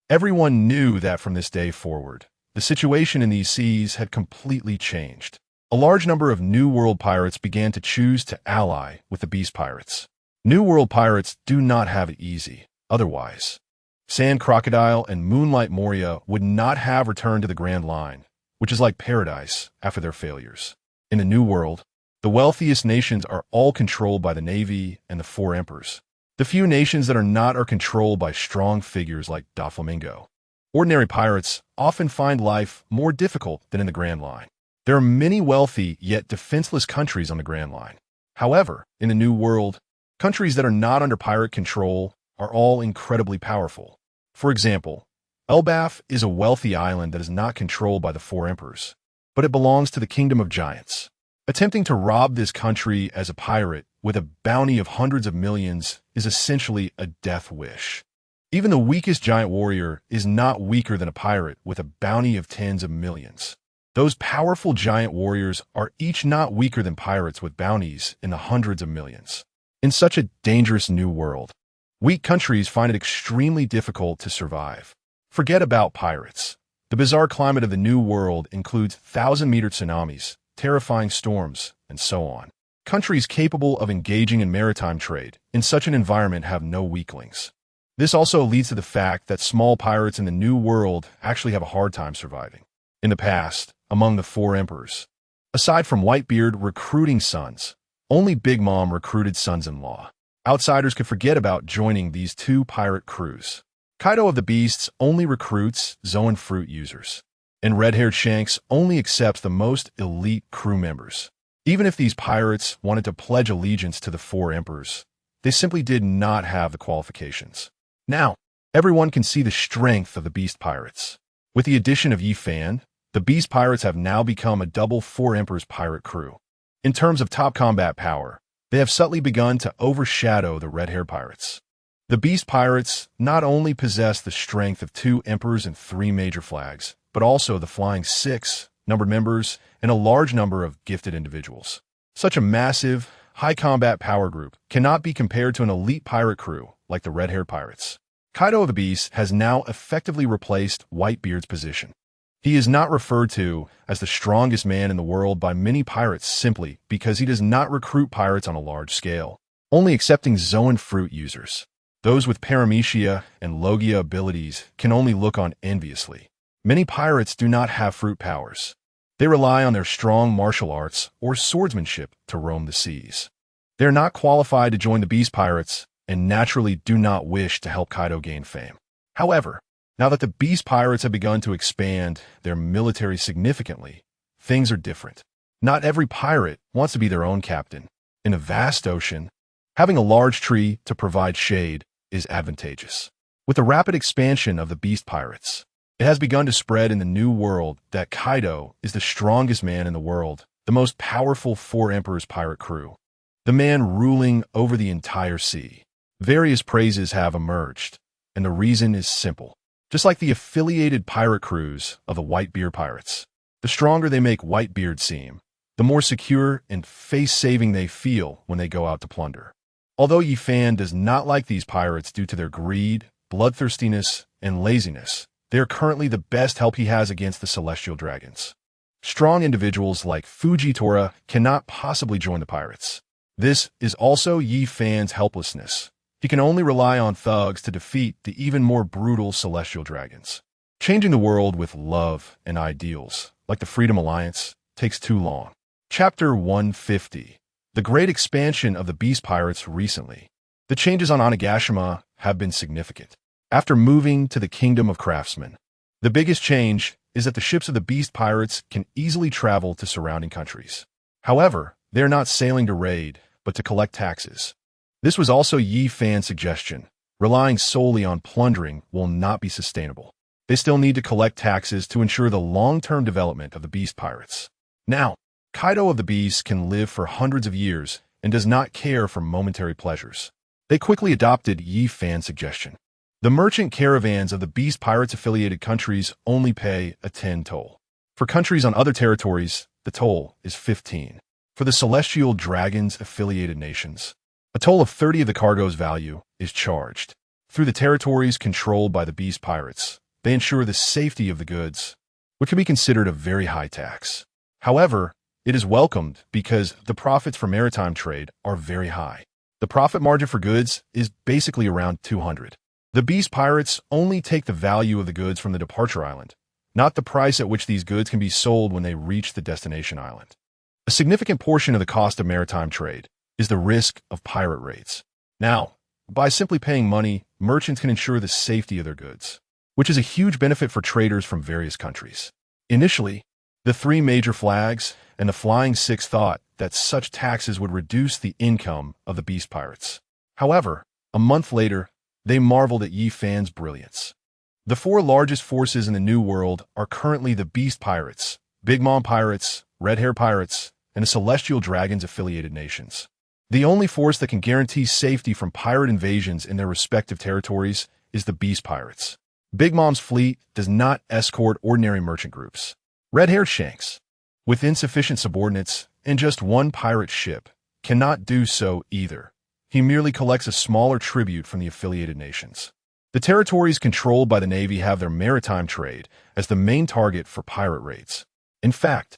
everyone knew that from this day forward, the situation in these seas had completely changed. A large number of New World pirates began to choose to ally with the Beast Pirates. New World pirates do not have it easy. Otherwise, Sand Crocodile and Moonlight Moria would not have returned to the Grand Line, which is like paradise after their failures. In the New World, the wealthiest nations are all controlled by the Navy and the 4 Emperors. The few nations that are not are controlled by strong figures like Doflamingo. Ordinary pirates often find life more difficult than in the Grand Line. There are many wealthy yet defenseless countries on the Grand Line. However, in the New World, countries that are not under pirate control are all incredibly powerful. For example, Elbaf is a wealthy island that is not controlled by the 4 Emperors, but it belongs to the Kingdom of Giants. Attempting to rob this country as a pirate with a bounty of hundreds of millions is essentially a death wish. Even the weakest giant warrior is not weaker than a pirate with a bounty of tens of millions. Those powerful giant warriors are each not weaker than pirates with bounties in the hundreds of millions. In such a dangerous new world, weak countries find it extremely difficult to survive. Forget about pirates. The bizarre climate of the New World includes 1,000-meter tsunamis, terrifying storms, and so on. Countries capable of engaging in maritime trade in such an environment have no weaklings. This also leads to the fact that small pirates in the New World actually have a hard time surviving. In the past, among the four emperors, aside from Whitebeard recruiting sons, only Big Mom recruited sons-in-law. Outsiders could forget about joining these two pirate crews. Kaido of the Beasts only recruits Zoan fruit users, and Red-Haired Shanks only accepts the most elite crew members. Even if these pirates wanted to pledge allegiance to the four emperors, they simply did not have the qualifications. Now, everyone can see the strength of the Beast Pirates. With the addition of Yi Fan, the Beast Pirates have now become a double four emperors pirate crew. In terms of top combat power, they have subtly begun to overshadow the Red-Haired Pirates. The Beast Pirates not only possess the strength of two emperors and three major flags, but also the Flying Six, numbered members, and a large number of gifted individuals. Such a massive, high combat power group cannot be compared to an elite pirate crew like the Red-Haired Pirates. Kaido of the Beast has now effectively replaced Whitebeard's position. He is not referred to as the strongest man in the world by many pirates simply because he does not recruit pirates on a large scale, only accepting Zoan fruit users. Those with Paramecia and Logia abilities can only look on enviously. Many pirates do not have fruit powers. They rely on their strong martial arts or swordsmanship to roam the seas. They are not qualified to join the Beast Pirates and naturally do not wish to help Kaido gain fame. However, now that the Beast Pirates have begun to expand their military significantly, things are different. Not every pirate wants to be their own captain. In a vast ocean, having a large tree to provide shade is advantageous. With the rapid expansion of the Beast Pirates, it has begun to spread in the New World that Kaido is the strongest man in the world, the most powerful four emperors pirate crew, the man ruling over the entire sea. Various praises have emerged, and the reason is simple. Just like the affiliated pirate crews of the Whitebeard Pirates, the stronger they make Whitebeard seem, the more secure and face-saving they feel when they go out to plunder. Although Yi Fan does not like these pirates due to their greed, bloodthirstiness, and laziness, they are currently the best help he has against the Celestial Dragons. Strong individuals like Fujitora cannot possibly join the pirates. This is also Yi Fan's helplessness. He can only rely on thugs to defeat the even more brutal Celestial Dragons. Changing the world with love and ideals, like the Freedom Alliance, takes too long. Chapter 150. The Great Expansion of the Beast Pirates recently. The changes on Onigashima have been significant. After moving to the Kingdom of Craftsmen, the biggest change is that the ships of the Beast Pirates can easily travel to surrounding countries. However, they are not sailing to raid, but to collect taxes. This was also Yi Fan's suggestion. Relying solely on plundering will not be sustainable. They still need to collect taxes to ensure the long-term development of the Beast Pirates. Now, Kaido of the Beast can live for hundreds of years and does not care for momentary pleasures. They quickly adopted Yi Fan's suggestion. The merchant caravans of the Beast Pirates affiliated countries only pay a 10 toll. For countries on other territories, the toll is 15. For the Celestial Dragons affiliated nations, a toll of 30 of the cargo's value is charged. Through the territories controlled by the Beast Pirates, they ensure the safety of the goods, which can be considered a very high tax. However, it is welcomed because the profits for maritime trade are very high. The profit margin for goods is basically around 200. The Beast Pirates only take the value of the goods from the departure island, not the price at which these goods can be sold when they reach the destination island. A significant portion of the cost of maritime trade is the risk of pirate raids. Now, by simply paying money, merchants can ensure the safety of their goods, which is a huge benefit for traders from various countries. Initially, the three major flags and the Flying Six thought that such taxes would reduce the income of the Beast Pirates. However, a month later, they marveled at Yi Fan's brilliance. The four largest forces in the New World are currently the Beast Pirates, Big Mom Pirates, Red-Haired Pirates, and the Celestial Dragons affiliated nations. The only force that can guarantee safety from pirate invasions in their respective territories is the Beast Pirates. Big Mom's fleet does not escort ordinary merchant groups. Red-Haired Shanks, with insufficient subordinates and just one pirate ship, cannot do so either. He merely collects a smaller tribute from the affiliated nations. The territories controlled by the Navy have their maritime trade as the main target for pirate raids. In fact,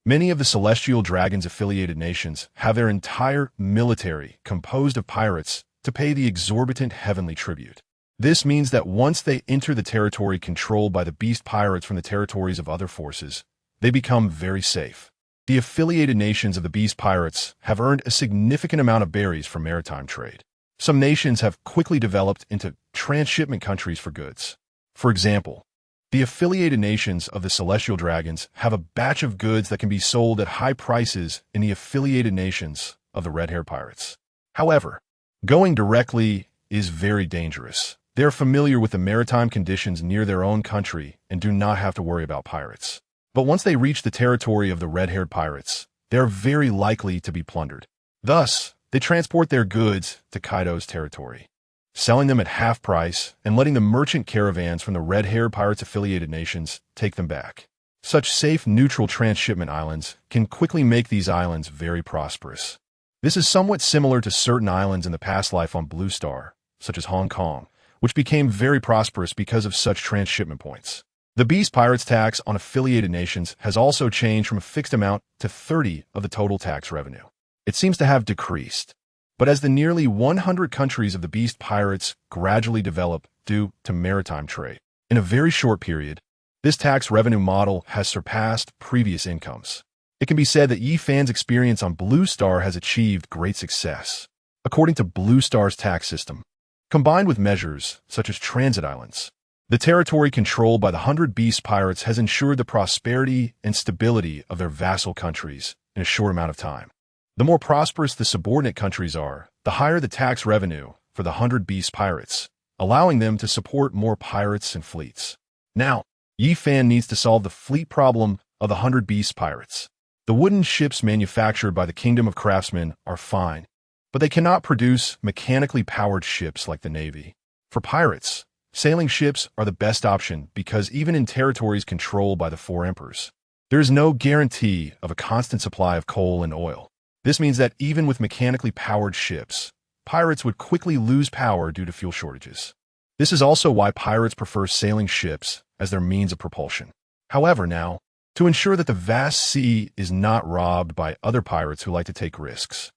Many of the Celestial Dragons affiliated nations have their entire military composed of pirates to pay the exorbitant heavenly tribute. This means that once they enter the territory controlled by the beast pirates from the territories of other forces, they become very safe. The affiliated nations of the beast pirates have earned a significant amount of berries from maritime trade. Some nations have quickly developed into transshipment countries for goods. For example, the affiliated nations of the Celestial Dragons have a batch of goods that can be sold at high prices in the affiliated nations of the red-haired pirates. However, going directly is very dangerous. They are familiar with the maritime conditions near their own country and do not have to worry about pirates. But once they reach the territory of the red-haired pirates, they are very likely to be plundered. Thus, they transport their goods to Kaido's territory, selling them at half price and letting the merchant caravans from the red-haired pirates affiliated nations take them back. Such safe, neutral transshipment islands can quickly make these islands very prosperous. This is somewhat similar to certain islands in the past life on Blue Star, such as Hong Kong, which became very prosperous because of such transshipment points. The Beast Pirates tax on affiliated nations has also changed from a fixed amount to 30% of the total tax revenue. It seems to have decreased. But as the nearly 100 countries of the Beast Pirates gradually develop due to maritime trade, in a very short period, this tax revenue model has surpassed previous incomes. It can be said that Yi-Fan's experience on Blue Star has achieved great success. According to Blue Star's tax system, combined with measures such as transit islands, the territory controlled by the 100 Beast Pirates has ensured the prosperity and stability of their vassal countries in a short amount of time. The more prosperous the subordinate countries are, the higher the tax revenue for the 100 Beast Pirates, allowing them to support more pirates and fleets. Now, Yi-Fan needs to solve the fleet problem of the 100 Beast Pirates. The wooden ships manufactured by the Kingdom of Craftsmen are fine, but they cannot produce mechanically powered ships like the Navy. For pirates, sailing ships are the best option because even in territories controlled by the four emperors, there is no guarantee of a constant supply of coal and oil. This means that even with mechanically powered ships, pirates would quickly lose power due to fuel shortages. This is also why pirates prefer sailing ships as their means of propulsion. However, now, to ensure that the vast sea is not robbed by other pirates who like to take risks,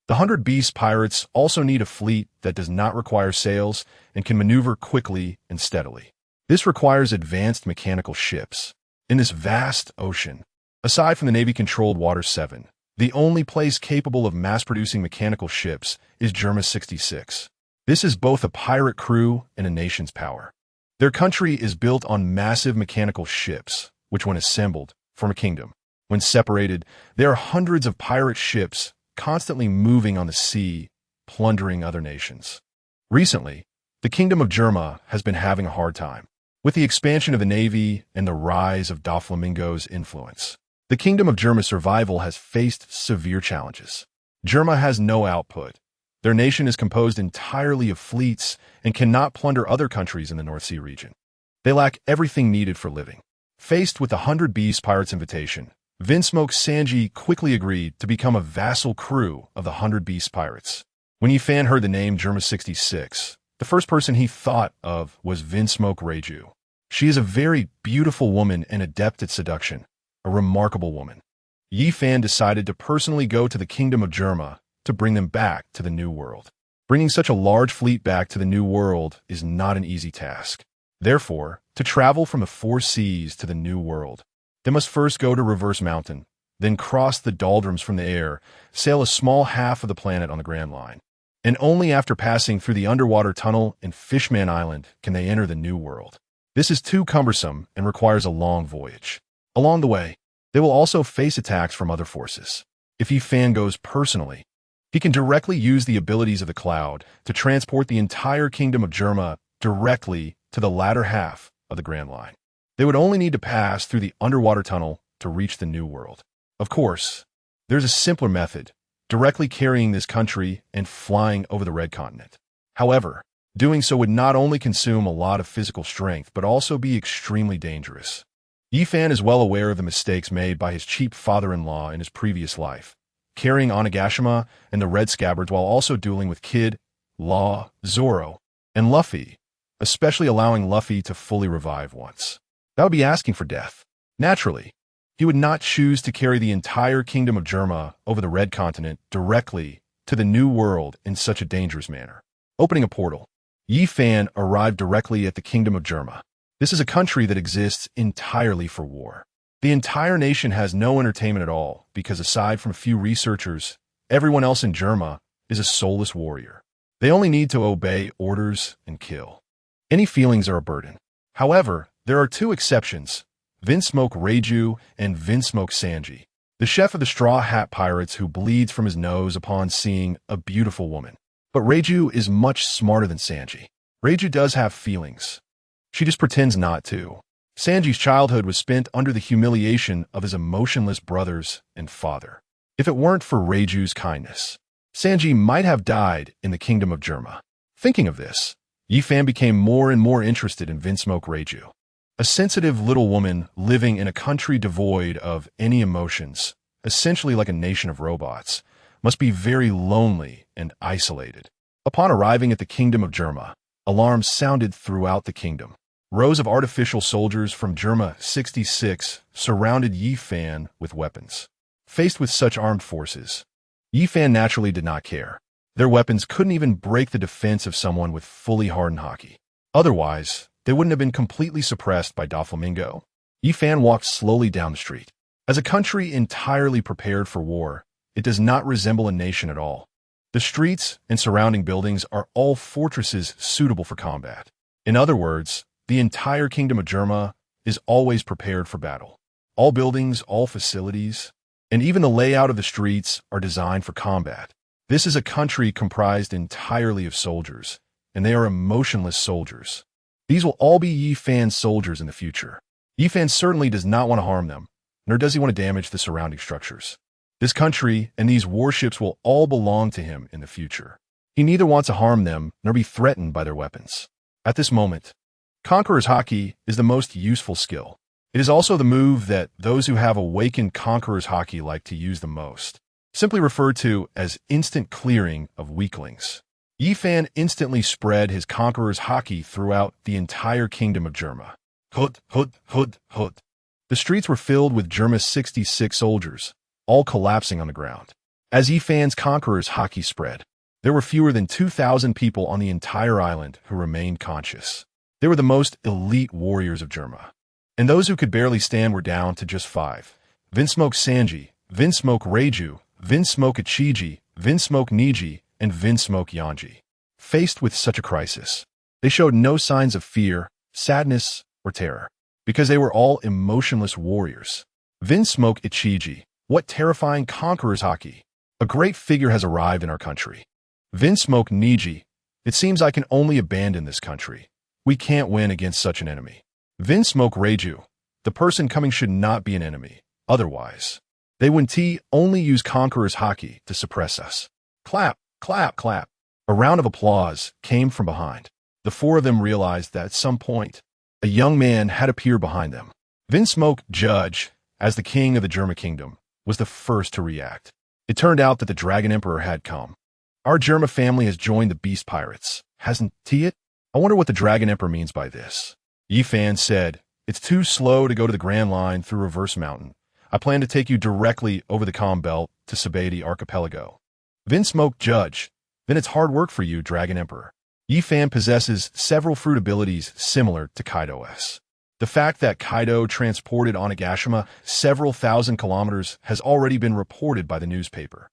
the 100 Beast Pirates also need a fleet that does not require sails and can maneuver quickly and steadily. This requires advanced mechanical ships. In this vast ocean, aside from the Navy-controlled Water 7, the only place capable of mass-producing mechanical ships is Germa 66. This is both a pirate crew and a nation's power. Their country is built on massive mechanical ships, which when assembled, form a kingdom. When separated, there are hundreds of pirate ships constantly moving on the sea, plundering other nations. Recently, the Kingdom of Germa has been having a hard time. With the expansion of the Navy and the rise of Doflamingo's influence, the Kingdom of Germa's survival has faced severe challenges. Germa has no output. Their nation is composed entirely of fleets and cannot plunder other countries in the North Sea region. They lack everything needed for living. Faced with the 100 Beast Pirates invitation, Vinsmoke Sanji quickly agreed to become a vassal crew of the 100 Beast Pirates. When Yi-Fan heard the name Germa 66, the first person he thought of was Vinsmoke Reiju. She is a very beautiful woman and adept at seduction, a remarkable woman. Yi-Fan decided to personally go to the Kingdom of Germa to bring them back to the New World. Bringing such a large fleet back to the New World is not an easy task. Therefore, to travel from the four seas to the New World, they must first go to Reverse Mountain, then cross the doldrums from the air, sail a small half of the planet on the Grand Line. And only after passing through the underwater tunnel in Fishman Island can they enter the New World. This is too cumbersome and requires a long voyage. Along the way, they will also face attacks from other forces. If Yi-Fan goes personally, he can directly use the abilities of the Cloud to transport the entire Kingdom of Germa directly to the latter half of the Grand Line. They would only need to pass through the underwater tunnel to reach the New World. Of course, there's a simpler method, directly carrying this country and flying over the Red Continent. However, doing so would not only consume a lot of physical strength, but also be extremely dangerous. Yi-Fan is well aware of the mistakes made by his cheap father-in-law in his previous life, carrying Onigashima and the Red Scabbards while also dueling with Kid, Law, Zoro, and Luffy, especially allowing Luffy to fully revive once. That would be asking for death. Naturally, he would not choose to carry the entire kingdom of Germa over the Red Continent directly to the New World in such a dangerous manner. Opening a portal, Yi Fan arrived directly at the kingdom of Germa. This is a country that exists entirely for war. The entire nation has no entertainment at all because aside from a few researchers, everyone else in Germa is a soulless warrior. They only need to obey orders and kill. Any feelings are a burden. However, there are two exceptions, Vinsmoke Reiju and Vinsmoke Sanji, the chef of the Straw Hat Pirates who bleeds from his nose upon seeing a beautiful woman. But Reiju is much smarter than Sanji. Reiju does have feelings. She just pretends not to. Sanji's childhood was spent under the humiliation of his emotionless brothers and father. If it weren't for Reiju's kindness, Sanji might have died in the kingdom of Germa. Thinking of this, Yi Fan became more and more interested in Vinsmoke Reiju. A sensitive little woman living in a country devoid of any emotions, essentially like a nation of robots, must be very lonely and isolated. Upon arriving at the kingdom of Germa, alarms sounded throughout the kingdom. Rows of artificial soldiers from Germa 66 surrounded Yi Fan with weapons. Faced with such armed forces, Yi Fan naturally did not care. Their weapons couldn't even break the defense of someone with fully hardened haki. Otherwise, they wouldn't have been completely suppressed by Doflamingo. Yi Fan walked slowly down the street. As a country entirely prepared for war, it does not resemble a nation at all. The streets and surrounding buildings are all fortresses suitable for combat. In other words, the entire kingdom of Germa is always prepared for battle. All buildings, all facilities, and even the layout of the streets are designed for combat. This is a country comprised entirely of soldiers, and they are emotionless soldiers. These will all be Yi Fan's soldiers in the future. Yi Fan certainly does not want to harm them, nor does he want to damage the surrounding structures. This country and these warships will all belong to him in the future. He neither wants to harm them nor be threatened by their weapons. At this moment, Conqueror's Haki is the most useful skill. It is also the move that those who have awakened Conqueror's Haki like to use the most, simply referred to as instant clearing of weaklings. Yi Fan instantly spread his Conqueror's Haki throughout the entire kingdom of Germa. Hut, hut, hut, hut. The streets were filled with Germa's 66 soldiers, all collapsing on the ground. As Yi Fan's Conqueror's Haki spread, there were fewer than 2,000 people on the entire island who remained conscious. They were the most elite warriors of Germa. And those who could barely stand were down to just 5. Vinsmoke Sanji, Vinsmoke Reiju, Vinsmoke Ichiji, Vinsmoke Niji, and Vinsmoke Yanji. Faced with such a crisis, they showed no signs of fear, sadness, or terror, because they were all emotionless warriors. Vinsmoke Ichiji, what terrifying Conqueror's Haki! A great figure has arrived in our country. Vinsmoke Niji, it seems I can only abandon this country. We can't win against such an enemy. Vinsmoke Reiju, the person coming should not be an enemy. Otherwise, they would only use Conqueror's Haki to suppress us. Clap, clap, clap. A round of applause came from behind. The 4 of them realized that at some point, a young man had appeared behind them. Vinsmoke Judge, as the king of the Germa kingdom, was the first to react. It turned out that the Dragon Emperor had come. Our Germa family has joined the Beast Pirates, hasn't he? I wonder what the Dragon Emperor means by this. Yi Fan said, "It's too slow to go to the Grand Line through Reverse Mountain. I plan to take you directly over the Calm Belt to Sabeti Archipelago." Vinsmoke Judge, then it's hard work for you, Dragon Emperor. Yi Fan possesses several fruit abilities similar to Kaido's. The fact that Kaido transported Onigashima several thousand kilometers has already been reported by the newspaper.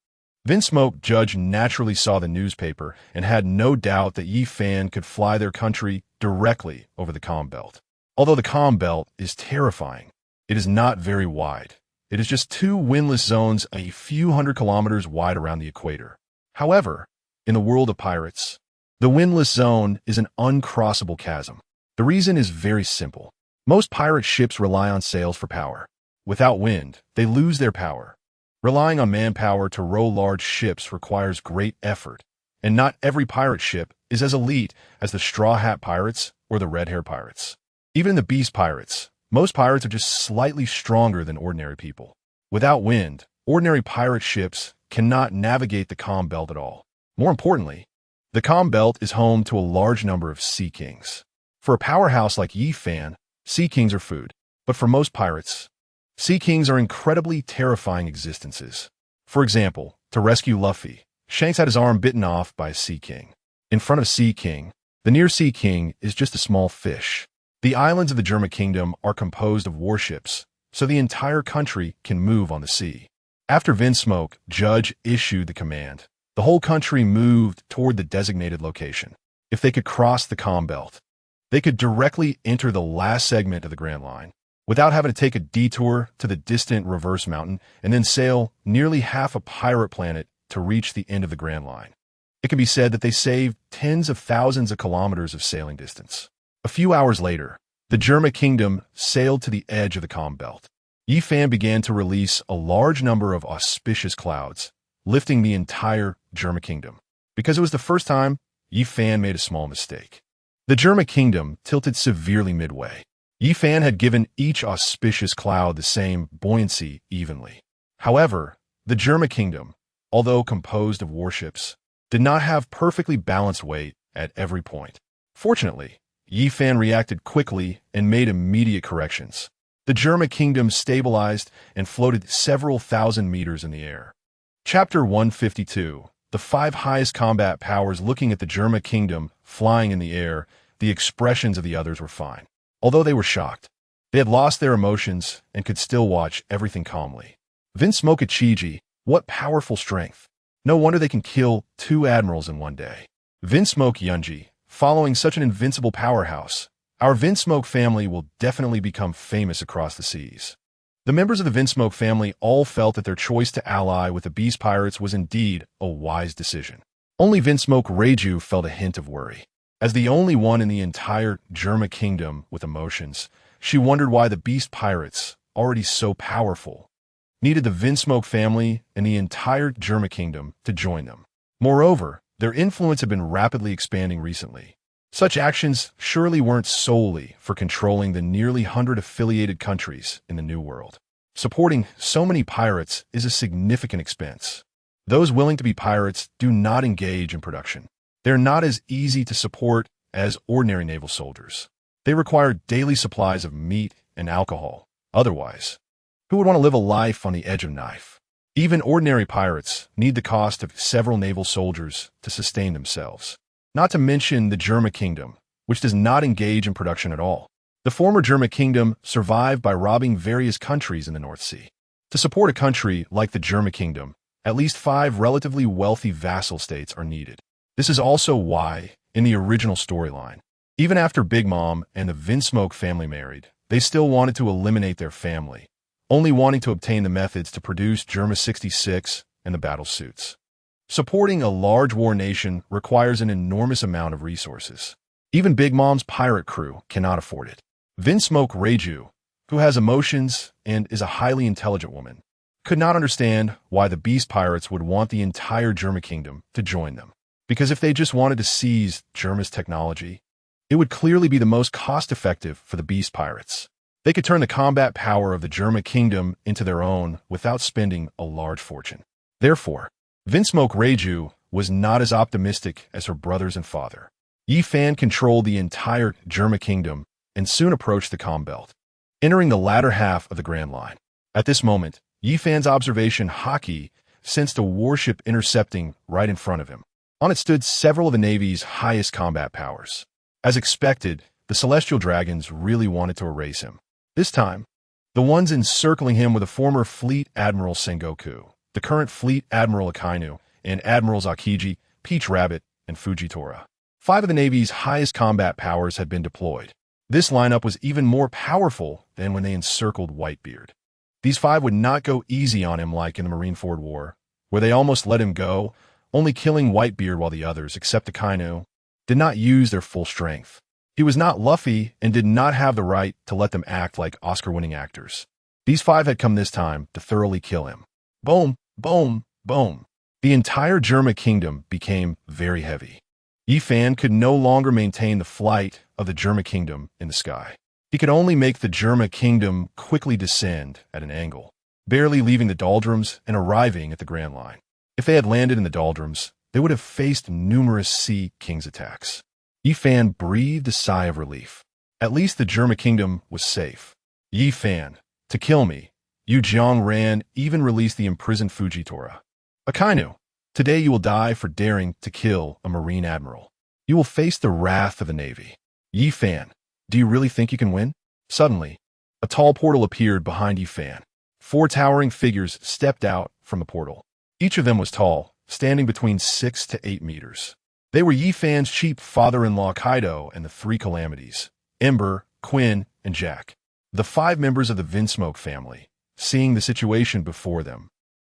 Vinsmoke Judge naturally saw the newspaper and had no doubt that Yi Fan could fly their country directly over the Calm Belt. Although the Calm Belt is terrifying, it is not very wide. It is just 2 windless zones a few hundred kilometers wide around the equator. However, in the world of pirates, the windless zone is an uncrossable chasm. The reason is very simple. Most pirate ships rely on sails for power. Without wind, they lose their power. Relying on manpower to row large ships requires great effort, and not every pirate ship is as elite as the Straw Hat Pirates or the Red Hair Pirates. Even the Beast Pirates, most pirates are just slightly stronger than ordinary people. Without wind, ordinary pirate ships cannot navigate the Calm Belt at all. More importantly, the Calm Belt is home to a large number of Sea Kings. For a powerhouse like Yi Fan, Sea Kings are food. But for most pirates, Sea Kings are incredibly terrifying existences. For example, to rescue Luffy, Shanks had his arm bitten off by a Sea King. In front of Sea King, the near Sea King is just a small fish. The islands of the Germa Kingdom are composed of warships, so the entire country can move on the sea. After Vinsmoke Judge issued the command, the whole country moved toward the designated location. If they could cross the Calm Belt, they could directly enter the last segment of the Grand Line, without having to take a detour to the distant Reverse Mountain and then sail nearly half a pirate planet to reach the end of the Grand Line. It can be said that they saved tens of thousands of kilometers of sailing distance. A few hours later, the Germa Kingdom sailed to the edge of the Calm Belt. Yi Fan began to release a large number of auspicious clouds, lifting the entire Germa Kingdom. Because it was the first time, Yi Fan made a small mistake. The Germa Kingdom tilted severely midway. Yi Fan had given each auspicious cloud the same buoyancy evenly. However, the Germa Kingdom, although composed of warships, did not have perfectly balanced weight at every point. Fortunately, Yi Fan reacted quickly and made immediate corrections. The Germa Kingdom stabilized and floated several thousand meters in the air. Chapter 152. The 5 highest combat powers looking at the Germa Kingdom flying in the air, the expressions of the others were fine. Although they were shocked, they had lost their emotions and could still watch everything calmly. Vinsmoke Ichiji, what powerful strength. No wonder they can kill 2 admirals in one day. Vinsmoke Yunji, following such an invincible powerhouse, our Vinsmoke family will definitely become famous across the seas. The members of the Vinsmoke family all felt that their choice to ally with the Beast Pirates was indeed a wise decision. Only Vinsmoke Reiju felt a hint of worry. As the only one in the entire Germa Kingdom with emotions, she wondered why the Beast Pirates, already so powerful, needed the Vinsmoke family and the entire Germa Kingdom to join them. Moreover, their influence had been rapidly expanding recently. Such actions surely weren't solely for controlling the nearly 100 affiliated countries in the New World. Supporting so many pirates is a significant expense. Those willing to be pirates do not engage in production. They're not as easy to support as ordinary naval soldiers. They require daily supplies of meat and alcohol. Otherwise, who would want to live a life on the edge of a knife? Even ordinary pirates need the cost of several naval soldiers to sustain themselves. Not to mention the Germa Kingdom, which does not engage in production at all. The former Germa Kingdom survived by robbing various countries in the North Sea. To support a country like the Germa Kingdom, at least 5 relatively wealthy vassal states are needed. This is also why, in the original storyline, even after Big Mom and the Vinsmoke family married, they still wanted to eliminate their family, only wanting to obtain the methods to produce Germa 66 and the battle suits. Supporting a large war nation requires an enormous amount of resources. Even Big Mom's pirate crew cannot afford it. Vinsmoke Reiju, who has emotions and is a highly intelligent woman, could not understand why the Beast Pirates would want the entire Germa Kingdom to join them. Because if they just wanted to seize Germa's technology, it would clearly be the most cost-effective for the Beast Pirates. They could turn the combat power of the Germa Kingdom into their own without spending a large fortune. Therefore, Vinsmoke Reiju was not as optimistic as her brothers and father. Yi Fan controlled the entire Germa Kingdom and soon approached the Calm Belt, entering the latter half of the Grand Line. At this moment, Yi Fan's observation Haki sensed a warship intercepting right in front of him. On it stood several of the Navy's highest combat powers. As expected, the Celestial Dragons really wanted to erase him. This time, the ones encircling him were the former Fleet Admiral Sengoku, the current Fleet Admiral Akainu, and Admirals Akiji, Peach Rabbit, and Fujitora. 5 of the Navy's highest combat powers had been deployed. This lineup was even more powerful than when they encircled Whitebeard. These 5 would not go easy on him like in the Marineford War, where they almost let him go, only killing Whitebeard while the others, except Akainu, did not use their full strength. He was not Luffy and did not have the right to let them act like Oscar-winning actors. These 5 had come this time to thoroughly kill him. Boom, boom, boom. The entire Germa Kingdom became very heavy. Yi Fan could no longer maintain the flight of the Germa Kingdom in the sky. He could only make the Germa Kingdom quickly descend at an angle, barely leaving the doldrums and arriving at the Grand Line. If they had landed in the doldrums, they would have faced numerous Sea King's attacks. Yi Fan breathed a sigh of relief. At least the Germa Kingdom was safe. Yi Fan, to kill me, Yu Jiang ran, even released the imprisoned Fujitora. Akainu, today you will die for daring to kill a Marine Admiral. You will face the wrath of the Navy. Yi Fan, do you really think you can win? Suddenly, a tall portal appeared behind Yi Fan. 4 towering figures stepped out from the portal. Each of them was tall, standing between 6 to 8 meters. They were Yi Fan's cheap father-in-law Kaido and the 3 Calamities, Ember, Quinn, and Jack. The 5 members of the Vinsmoke family, seeing the situation before them,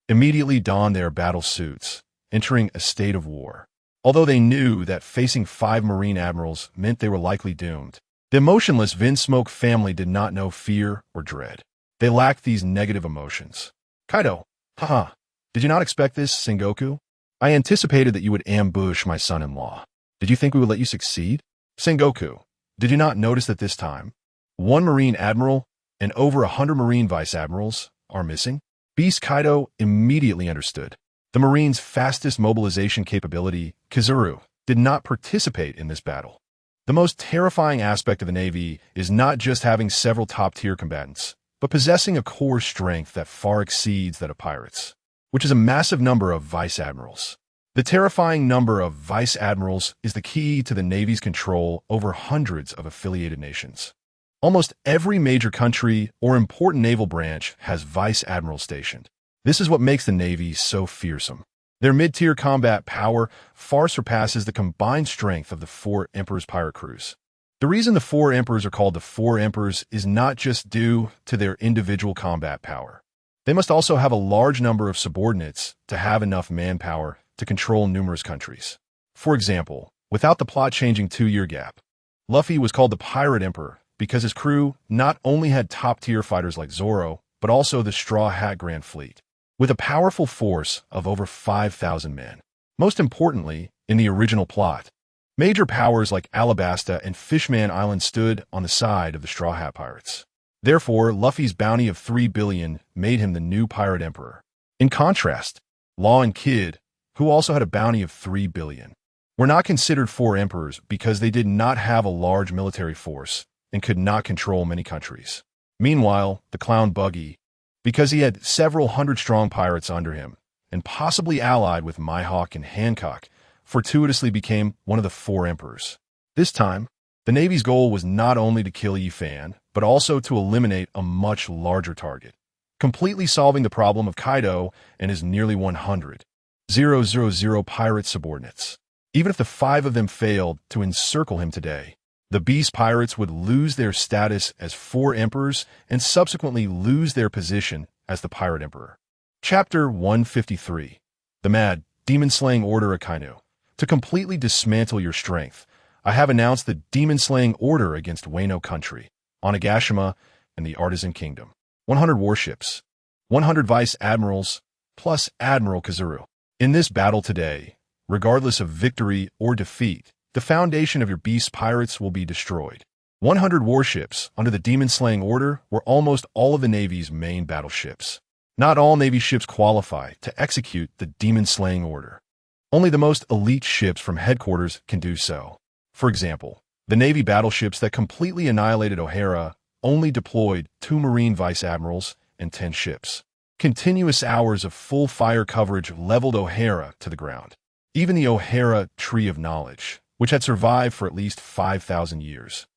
immediately donned their battle suits, entering a state of war. Although they knew that facing 5 Marine admirals meant they were likely doomed, the emotionless Vinsmoke family did not know fear or dread. They lacked these negative emotions. Kaido, haha, did you not expect this, Sengoku? I anticipated that you would ambush my son-in-law. Did you think we would let you succeed? Sengoku, did you not notice that this time 1 Marine Admiral and over 100 Marine Vice Admirals are missing? Beast Kaido immediately understood. The Marines' fastest mobilization capability, Kizuru, did not participate in this battle. The most terrifying aspect of the Navy is not just having several top-tier combatants, but possessing a core strength that far exceeds that of pirates, which is a massive number of Vice Admirals. The terrifying number of Vice Admirals is the key to the Navy's control over hundreds of affiliated nations. Almost every major country or important naval branch has Vice Admirals stationed. This is what makes the Navy so fearsome. Their mid-tier combat power far surpasses the combined strength of the 4 Emperors' pirate crews. The reason the 4 Emperors are called the 4 Emperors is not just due to their individual combat power. They must also have a large number of subordinates to have enough manpower to control numerous countries. For example, without the plot-changing 2-year gap, Luffy was called the Pirate Emperor because his crew not only had top-tier fighters like Zoro, but also the Straw Hat Grand Fleet, with a powerful force of over 5,000 men. Most importantly, in the original plot, major powers like Alabasta and Fishman Island stood on the side of the Straw Hat Pirates. Therefore, Luffy's bounty of 3 billion made him the new Pirate Emperor. In contrast, Law and Kid, who also had a bounty of 3 billion, were not considered 4 emperors because they did not have a large military force and could not control many countries. Meanwhile, the Clown Buggy, because he had several hundred-strong pirates under him, and possibly allied with Mihawk and Hancock, fortuitously became one of the 4 emperors. This time, the Navy's goal was not only to kill Yi Fan, but also to eliminate a much larger target, completely solving the problem of Kaido and his nearly 100,000 pirate subordinates. Even if the 5 of them failed to encircle him today, the Beast Pirates would lose their status as 4 emperors and subsequently lose their position as the Pirate Emperor. Chapter 153. The Mad Demon-Slaying Order Akainu. To completely dismantle your strength, I have announced the Demon-Slaying Order against Wano Country, Onigashima, and the Artisan Kingdom. 100 warships, 100 Vice Admirals, plus Admiral Kizuru. In this battle today, regardless of victory or defeat, the foundation of your Beast Pirates will be destroyed. 100 warships under the Demon-Slaying Order were almost all of the Navy's main battleships. Not all Navy ships qualify to execute the Demon-Slaying Order. Only the most elite ships from headquarters can do so. For example, the Navy battleships that completely annihilated O'Hara only deployed 2 Marine Vice Admirals and 10 ships. Continuous hours of full fire coverage leveled O'Hara to the ground. Even the O'Hara Tree of Knowledge, which had survived for at least 5,000 years,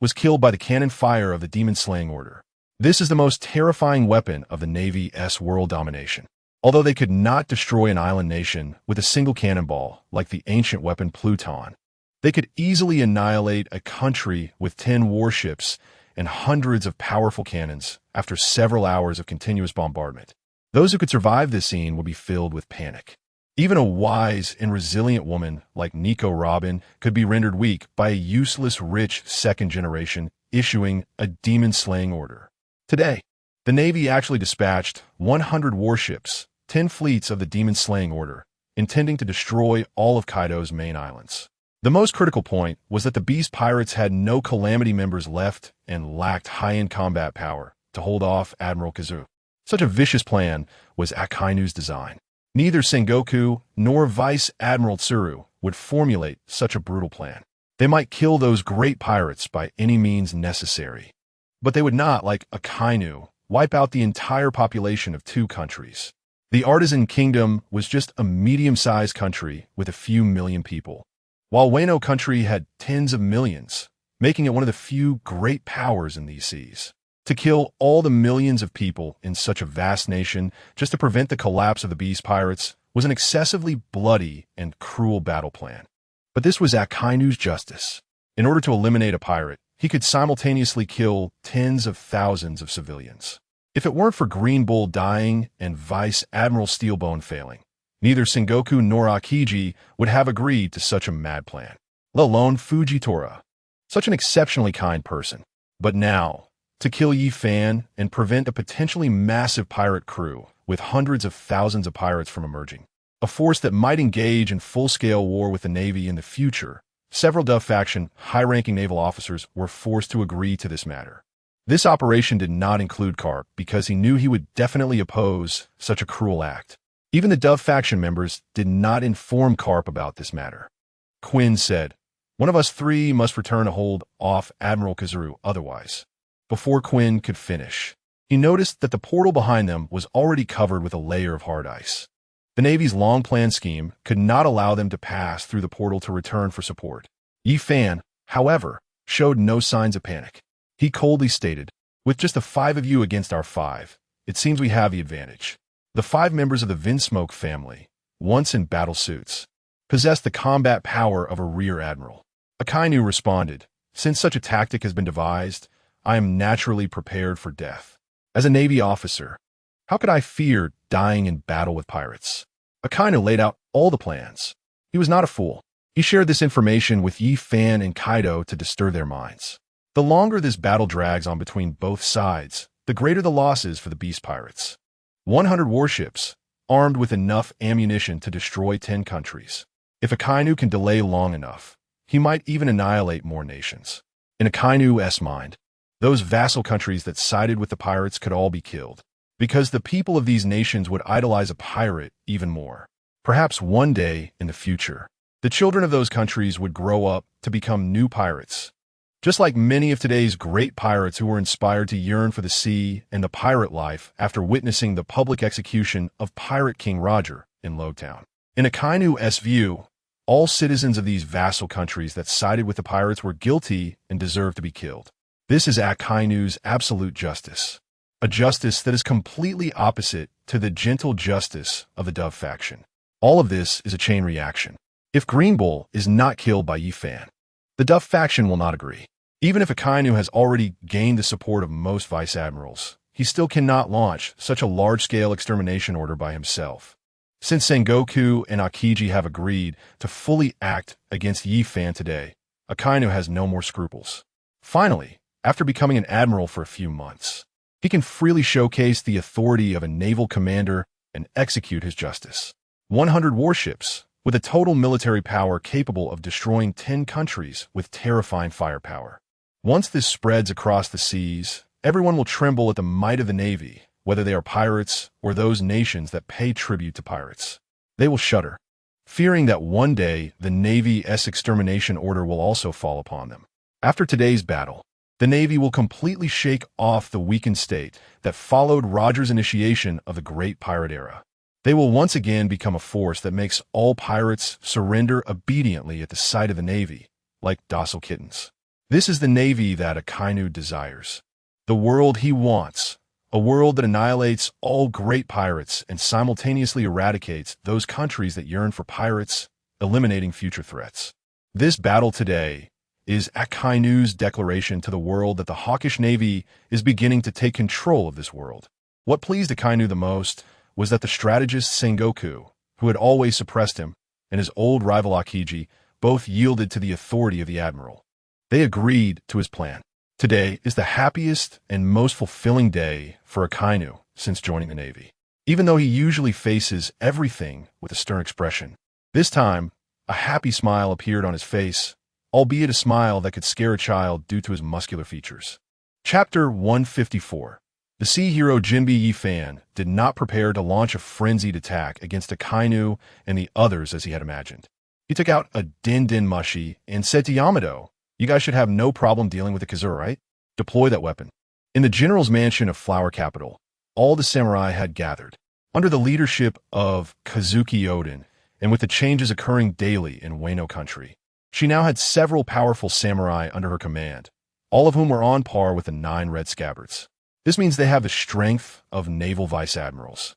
was killed by the cannon fire of the Demon-Slaying Order. This is the most terrifying weapon of the Navy's world domination. Although they could not destroy an island nation with a single cannonball like the ancient weapon Pluton, they could easily annihilate a country with 10 warships and hundreds of powerful cannons after several hours of continuous bombardment. Those who could survive this scene would be filled with panic. Even a wise and resilient woman like Nico Robin could be rendered weak by a useless rich second generation issuing a demon-slaying order. Today, the Navy actually dispatched 100 warships, 10 fleets of the demon-slaying order, intending to destroy all of Kaido's main islands. The most critical point was that the Beast Pirates had no Calamity members left and lacked high-end combat power to hold off Admiral Kizuru. Such a vicious plan was Akainu's design. Neither Sengoku nor Vice Admiral Tsuru would formulate such a brutal plan. They might kill those great pirates by any means necessary, but they would not, like Akainu, wipe out the entire population of 2 countries. The Artisan Kingdom was just a medium-sized country with a few million people, while Wano country had tens of millions, making it one of the few great powers in these seas. To kill all the millions of people in such a vast nation just to prevent the collapse of the beast pirates was an excessively bloody and cruel battle plan. But this was Akainu's justice. In order to eliminate a pirate, he could simultaneously kill tens of thousands of civilians. If it weren't for Green Bull dying and Vice Admiral Steelbone failing, neither Sengoku nor Akiji would have agreed to such a mad plan, let alone Fujitora, such an exceptionally kind person. But now, to kill Yi Fan and prevent a potentially massive pirate crew with hundreds of thousands of pirates from emerging, a force that might engage in full-scale war with the Navy in the future, several Dove faction high-ranking naval officers were forced to agree to this matter. This operation did not include Carp because he knew he would definitely oppose such a cruel act. Even the Dove faction members did not inform Carp about this matter. Quinn said, "One of us 3 must return to hold off Admiral Kazuru otherwise." Before Quinn could finish, he noticed that the portal behind them was already covered with a layer of hard ice. The Navy's long-planned scheme could not allow them to pass through the portal to return for support. Yi Fan, however, showed no signs of panic. He coldly stated, "With just the 5 of you against our 5, it seems we have the advantage." The 5 members of the Vinsmoke family, once in battle suits, possessed the combat power of a rear admiral. Akainu responded, "Since such a tactic has been devised, I am naturally prepared for death. As a Navy officer, how could I fear dying in battle with pirates?" Akainu laid out all the plans. He was not a fool. He shared this information with Yi Fan and Kaido to disturb their minds. The longer this battle drags on between both sides, the greater the losses for the beast pirates. 100 warships, armed with enough ammunition to destroy 10 countries. If Akainu can delay long enough, he might even annihilate more nations. In Akainu's mind, those vassal countries that sided with the pirates could all be killed, because the people of these nations would idolize a pirate even more. Perhaps one day in the future, the children of those countries would grow up to become new pirates. Just like many of today's great pirates who were inspired to yearn for the sea and the pirate life after witnessing the public execution of Pirate King Roger in Lowtown. In Akainu's view, all citizens of these vassal countries that sided with the pirates were guilty and deserved to be killed. This is Akainu's absolute justice, a justice that is completely opposite to the gentle justice of the Dove faction. All of this is a chain reaction. If Green Bull is not killed by Yi Fan, the Dove faction will not agree. Even if Akainu has already gained the support of most vice admirals, he still cannot launch such a large-scale extermination order by himself. Since Sengoku and Akiji have agreed to fully act against Yi Fan today, Akainu has no more scruples. Finally, after becoming an admiral for a few months, he can freely showcase the authority of a naval commander and execute his justice. 100 warships, with a total military power capable of destroying 10 countries with terrifying firepower. Once this spreads across the seas, everyone will tremble at the might of the Navy, whether they are pirates or those nations that pay tribute to pirates. They will shudder, fearing that one day the Navy's extermination order will also fall upon them. After today's battle, the Navy will completely shake off the weakened state that followed Roger's initiation of the Great Pirate Era. They will once again become a force that makes all pirates surrender obediently at the sight of the Navy, like docile kittens. This is the Navy that Akainu desires. The world he wants, a world that annihilates all great pirates and simultaneously eradicates those countries that yearn for pirates, eliminating future threats. This battle today is Akainu's declaration to the world that the hawkish Navy is beginning to take control of this world. What pleased Akainu the most was that the strategist Sengoku, who had always suppressed him, and his old rival Akiji both yielded to the authority of the admiral. They agreed to his plan. Today is the happiest and most fulfilling day for Akainu since joining the Navy. Even though he usually faces everything with a stern expression, this time, a happy smile appeared on his face, albeit a smile that could scare a child due to his muscular features. Chapter 154. The sea hero Jinbe Yi Fan did not prepare to launch a frenzied attack against Akainu and the others as he had imagined. He took out a din mushi and said to Yamato, "You guys should have no problem dealing with the Kazura, right? Deploy that weapon." In the general's mansion of Flower Capital, all the samurai had gathered. Under the leadership of Kazuki Oden, and with the changes occurring daily in Wano country, she now had several powerful samurai under her command, all of whom were on par with the 9 red scabbards. This means they have the strength of naval vice admirals.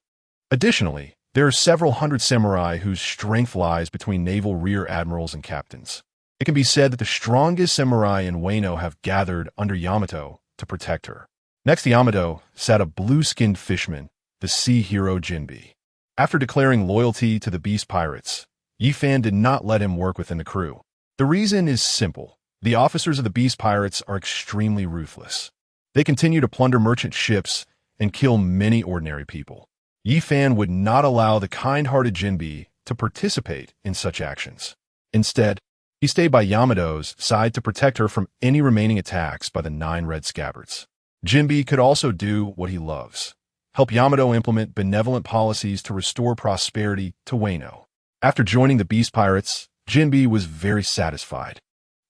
Additionally, there are several hundred samurai whose strength lies between naval rear admirals and captains. It can be said that the strongest samurai in Wano have gathered under Yamato to protect her. Next to Yamato sat a blue-skinned fishman, the sea hero Jinbe. After declaring loyalty to the Beast Pirates, Yi Fan did not let him work within the crew. The reason is simple. The officers of the Beast Pirates are extremely ruthless. They continue to plunder merchant ships and kill many ordinary people. Yi Fan would not allow the kind-hearted Jinbe to participate in such actions. Instead, he stayed by Yamato's side to protect her from any remaining attacks by the 9 red scabbards. Jinbe could also do what he loves: help Yamato implement benevolent policies to restore prosperity to Wano. After joining the Beast Pirates, Jinbe was very satisfied.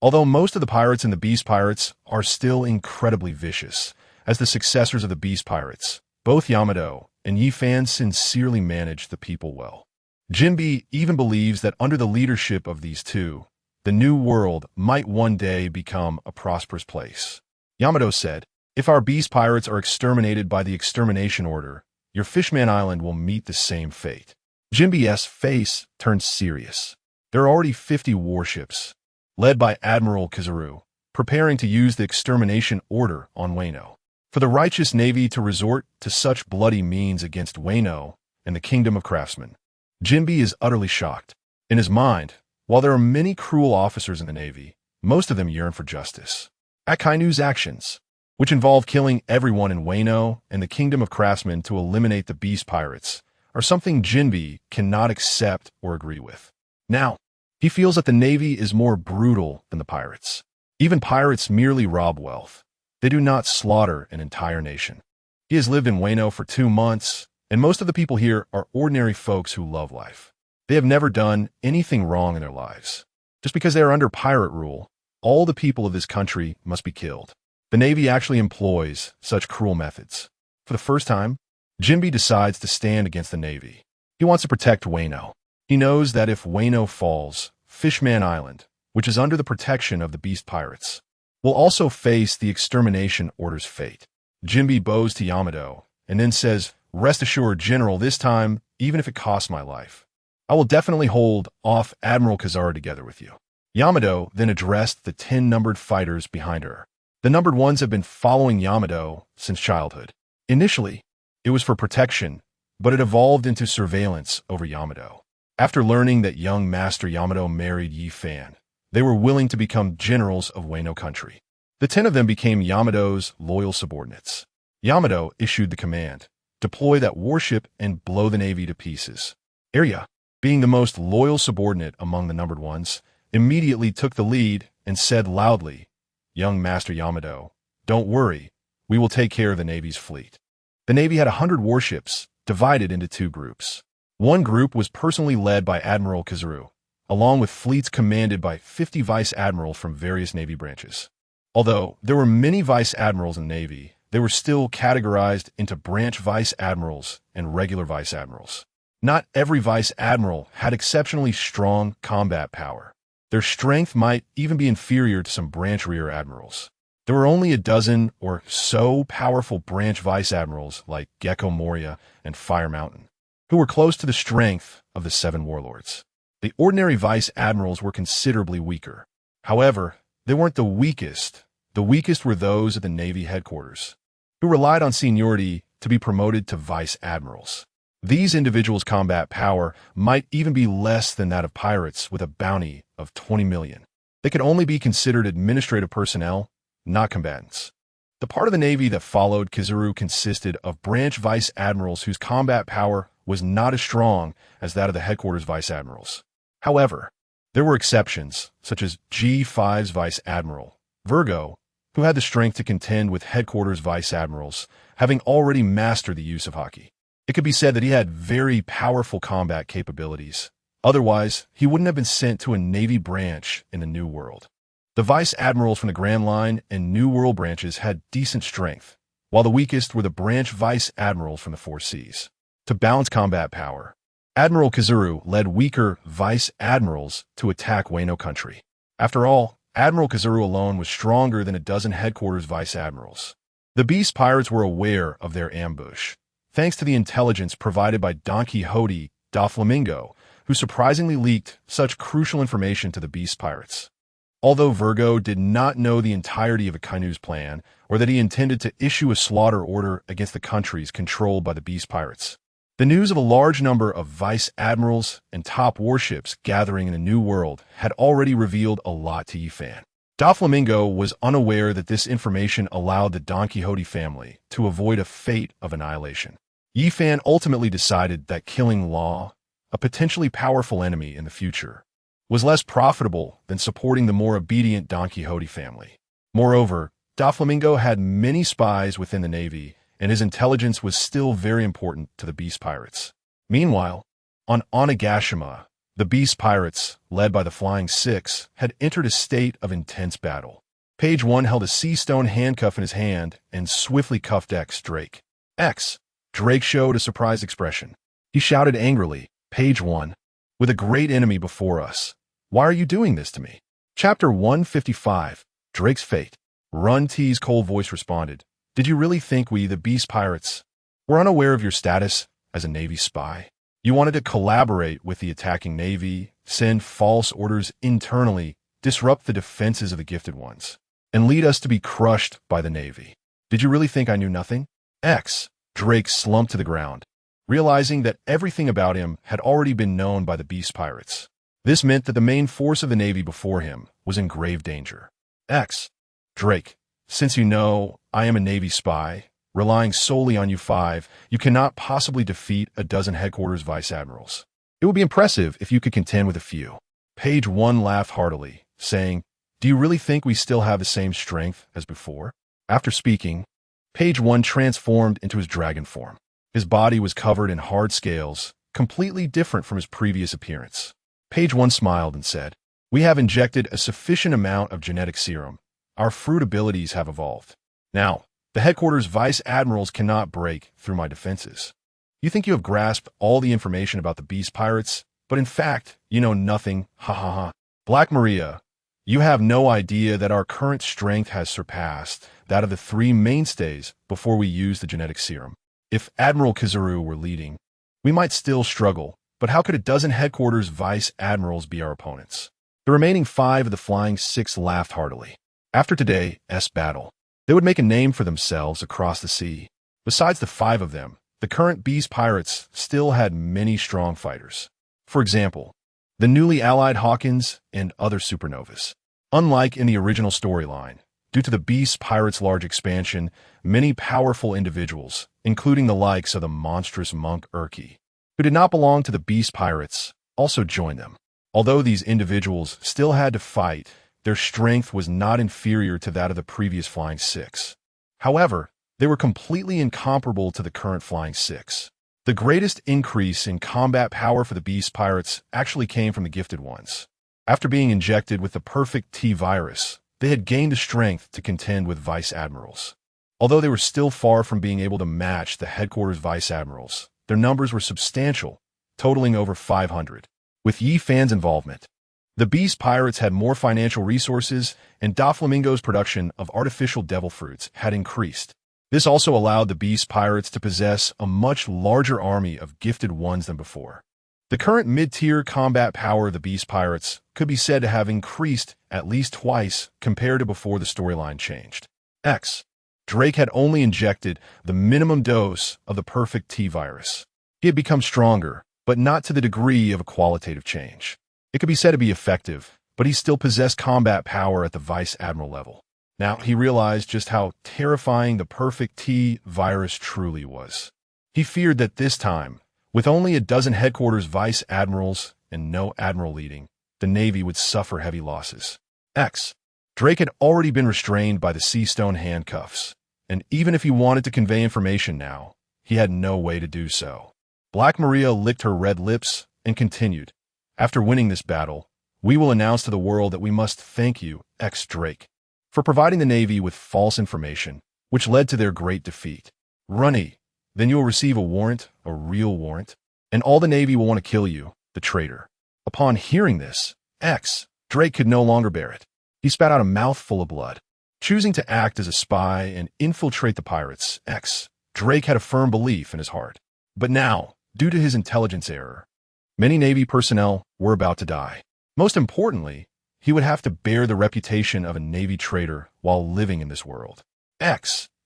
Although most of the pirates in the Beast Pirates are still incredibly vicious, as the successors of the Beast Pirates, both Yamato and Yi Fan sincerely manage the people well. Jinbe even believes that under the leadership of these two, the new world might one day become a prosperous place. Yamato said, "If our Beast Pirates are exterminated by the Extermination Order, your Fishman Island will meet the same fate." Jinbe's face turned serious. There are already 50 warships, led by Admiral Kizaru, preparing to use the Extermination Order on Wano. For the righteous navy to resort to such bloody means against Wano and the Kingdom of Craftsmen, Jinbe is utterly shocked. In his mind, while there are many cruel officers in the navy, most of them yearn for justice. Akainu's actions, which involve killing everyone in Wano and the Kingdom of Craftsmen to eliminate the Beast Pirates, are something Jinbe cannot accept or agree with. Now, he feels that the navy is more brutal than the pirates. Even pirates merely rob wealth. They do not slaughter an entire nation. He has lived in Wano for 2 months, and most of the people here are ordinary folks who love life. They have never done anything wrong in their lives. Just because they are under pirate rule, all the people of this country must be killed. The Navy actually employs such cruel methods. For the first time, Jinbe decides to stand against the Navy. He wants to protect Wano. He knows that if Wano falls, Fishman Island, which is under the protection of the Beast Pirates, will also face the Extermination Order's fate. Jinbe bows to Yamato and then says, "Rest assured, General, this time, even if it costs my life, I will definitely hold off Admiral Kizaru together with you." Yamato then addressed the 10 numbered fighters behind her. The numbered ones have been following Yamato since childhood. Initially, it was for protection, but it evolved into surveillance over Yamato. After learning that young Master Yamato married Yi Fan, they were willing to become generals of Wano country. The 10 of them became Yamato's loyal subordinates. Yamato issued the command, "Deploy that warship and blow the navy to pieces." Arya, being the most loyal subordinate among the numbered ones, immediately took the lead and said loudly, "Young Master Yamato, don't worry, we will take care of the Navy's fleet." The Navy had 100 warships, divided into 2 groups. One group was personally led by Admiral Kizaru, along with fleets commanded by 50 vice admirals from various Navy branches. Although there were many vice admirals in the Navy, they were still categorized into branch vice admirals and regular vice admirals. Not every vice admiral had exceptionally strong combat power. Their strength might even be inferior to some branch rear admirals. There were only a dozen or so powerful branch vice admirals like Gecko Moria and Fire Mountain, who were close to the strength of the 7 warlords. The ordinary vice admirals were considerably weaker. However, they weren't the weakest. The weakest were those at the Navy headquarters, who relied on seniority to be promoted to vice admirals. These individuals' combat power might even be less than that of pirates with a bounty of 20 million. They could only be considered administrative personnel, not combatants. The part of the Navy that followed Kizaru consisted of branch vice admirals whose combat power was not as strong as that of the headquarters vice admirals. However, there were exceptions, such as G5's vice admiral, Virgo, who had the strength to contend with headquarters vice admirals, having already mastered the use of haki. It could be said that he had very powerful combat capabilities. Otherwise, he wouldn't have been sent to a Navy branch in the New World. The vice admirals from the Grand Line and New World branches had decent strength, while the weakest were the branch vice admirals from the four seas. To balance combat power, Admiral Kazuru led weaker vice admirals to attack Wano country. After all, Admiral Kazuru alone was stronger than a dozen headquarters vice admirals. The beast pirates were aware of their ambush, thanks to the intelligence provided by Don Quixote da Flamingo, who surprisingly leaked such crucial information to the beast pirates. Although Virgo did not know the entirety of Akainu's plan, or that he intended to issue a slaughter order against the countries controlled by the beast pirates, the news of a large number of vice admirals and top warships gathering in a new world had already revealed a lot to Yifan. Doflamingo was unaware that this information allowed the Don Quixote family to avoid a fate of annihilation. Yifan ultimately decided that killing Law, a potentially powerful enemy in the future, was less profitable than supporting the more obedient Don Quixote family. Moreover, Doflamingo had many spies within the Navy, and his intelligence was still very important to the Beast Pirates. Meanwhile, on Onigashima, the Beast Pirates, led by the Flying Six, had entered a state of intense battle. Page 1 held a sea stone handcuff in his hand and swiftly cuffed Drake. Drake showed a surprised expression. He shouted angrily, Page 1, with a great enemy before us, why are you doing this to me? Chapter 155, Drake's Fate. Run T's cold voice responded, did you really think we, the Beast Pirates, were unaware of your status as a Navy spy? You wanted to collaborate with the attacking Navy, send false orders internally, disrupt the defenses of the Gifted Ones, and lead us to be crushed by the Navy. Did you really think I knew nothing? Drake slumped to the ground, realizing that everything about him had already been known by the Beast Pirates. This meant that the main force of the Navy before him was in grave danger. Drake, since you know I am a Navy spy, relying solely on you five, you cannot possibly defeat a dozen headquarters vice admirals. It would be impressive if you could contend with a few. Page 1 laughed heartily, saying, do you really think we still have the same strength as before? After speaking, Page 1 transformed into his dragon form. His body was covered in hard scales, completely different from his previous appearance. Page 1 smiled and said, we have injected a sufficient amount of genetic serum. Our fruit abilities have evolved. Now, the headquarters vice admirals cannot break through my defenses. You think you have grasped all the information about the Beast Pirates, but in fact, you know nothing, ha ha ha. Black Maria, you have no idea that our current strength has surpassed that of the three mainstays before we use the genetic serum. If Admiral Kizuru were leading, we might still struggle, but how could a dozen headquarters vice admirals be our opponents? The remaining 5 of the Flying Six laughed heartily. After today's battle, they would make a name for themselves across the sea. Besides the 5 of them, the current Beast Pirates still had many strong fighters. For example, the newly allied Hawkins and other supernovas. Unlike in the original storyline, due to the Beast Pirates' large expansion, many powerful individuals, including the likes of the monstrous monk Urki, who did not belong to the Beast Pirates, also joined them. Although these individuals still had to fight, their strength was not inferior to that of the previous Flying Six. However, they were completely incomparable to the current Flying Six. The greatest increase in combat power for the Beast Pirates actually came from the Gifted Ones. After being injected with the perfect T-virus, they had gained the strength to contend with Vice Admirals. Although they were still far from being able to match the headquarters Vice Admirals, their numbers were substantial, totaling over 500. With Yifan's involvement, the Beast Pirates had more financial resources, and Doflamingo's production of artificial devil fruits had increased. This also allowed the Beast Pirates to possess a much larger army of Gifted Ones than before. The current mid-tier combat power of the Beast Pirates could be said to have increased at least twice compared to before the storyline changed. Drake had only injected the minimum dose of the perfect T-virus. He had become stronger, but not to the degree of a qualitative change. It could be said to be effective, but he still possessed combat power at the Vice Admiral level. Now, he realized just how terrifying the perfect T-virus truly was. He feared that this time, with only a dozen headquarters Vice Admirals and no Admiral leading, the Navy would suffer heavy losses. Drake had already been restrained by the sea stone handcuffs, and even if he wanted to convey information now, he had no way to do so. Black Maria licked her red lips and continued, after winning this battle, we will announce to the world that we must thank you, Drake, for providing the Navy with false information, which led to their great defeat. Runny, then you will receive a warrant, a real warrant, and all the Navy will want to kill you, the traitor. Upon hearing this, Drake could no longer bear it. He spat out a mouthful of blood. Choosing to act as a spy and infiltrate the pirates, Drake had a firm belief in his heart. But now, due to his intelligence error, many Navy personnel were about to die. Most importantly, he would have to bear the reputation of a Navy traitor while living in this world.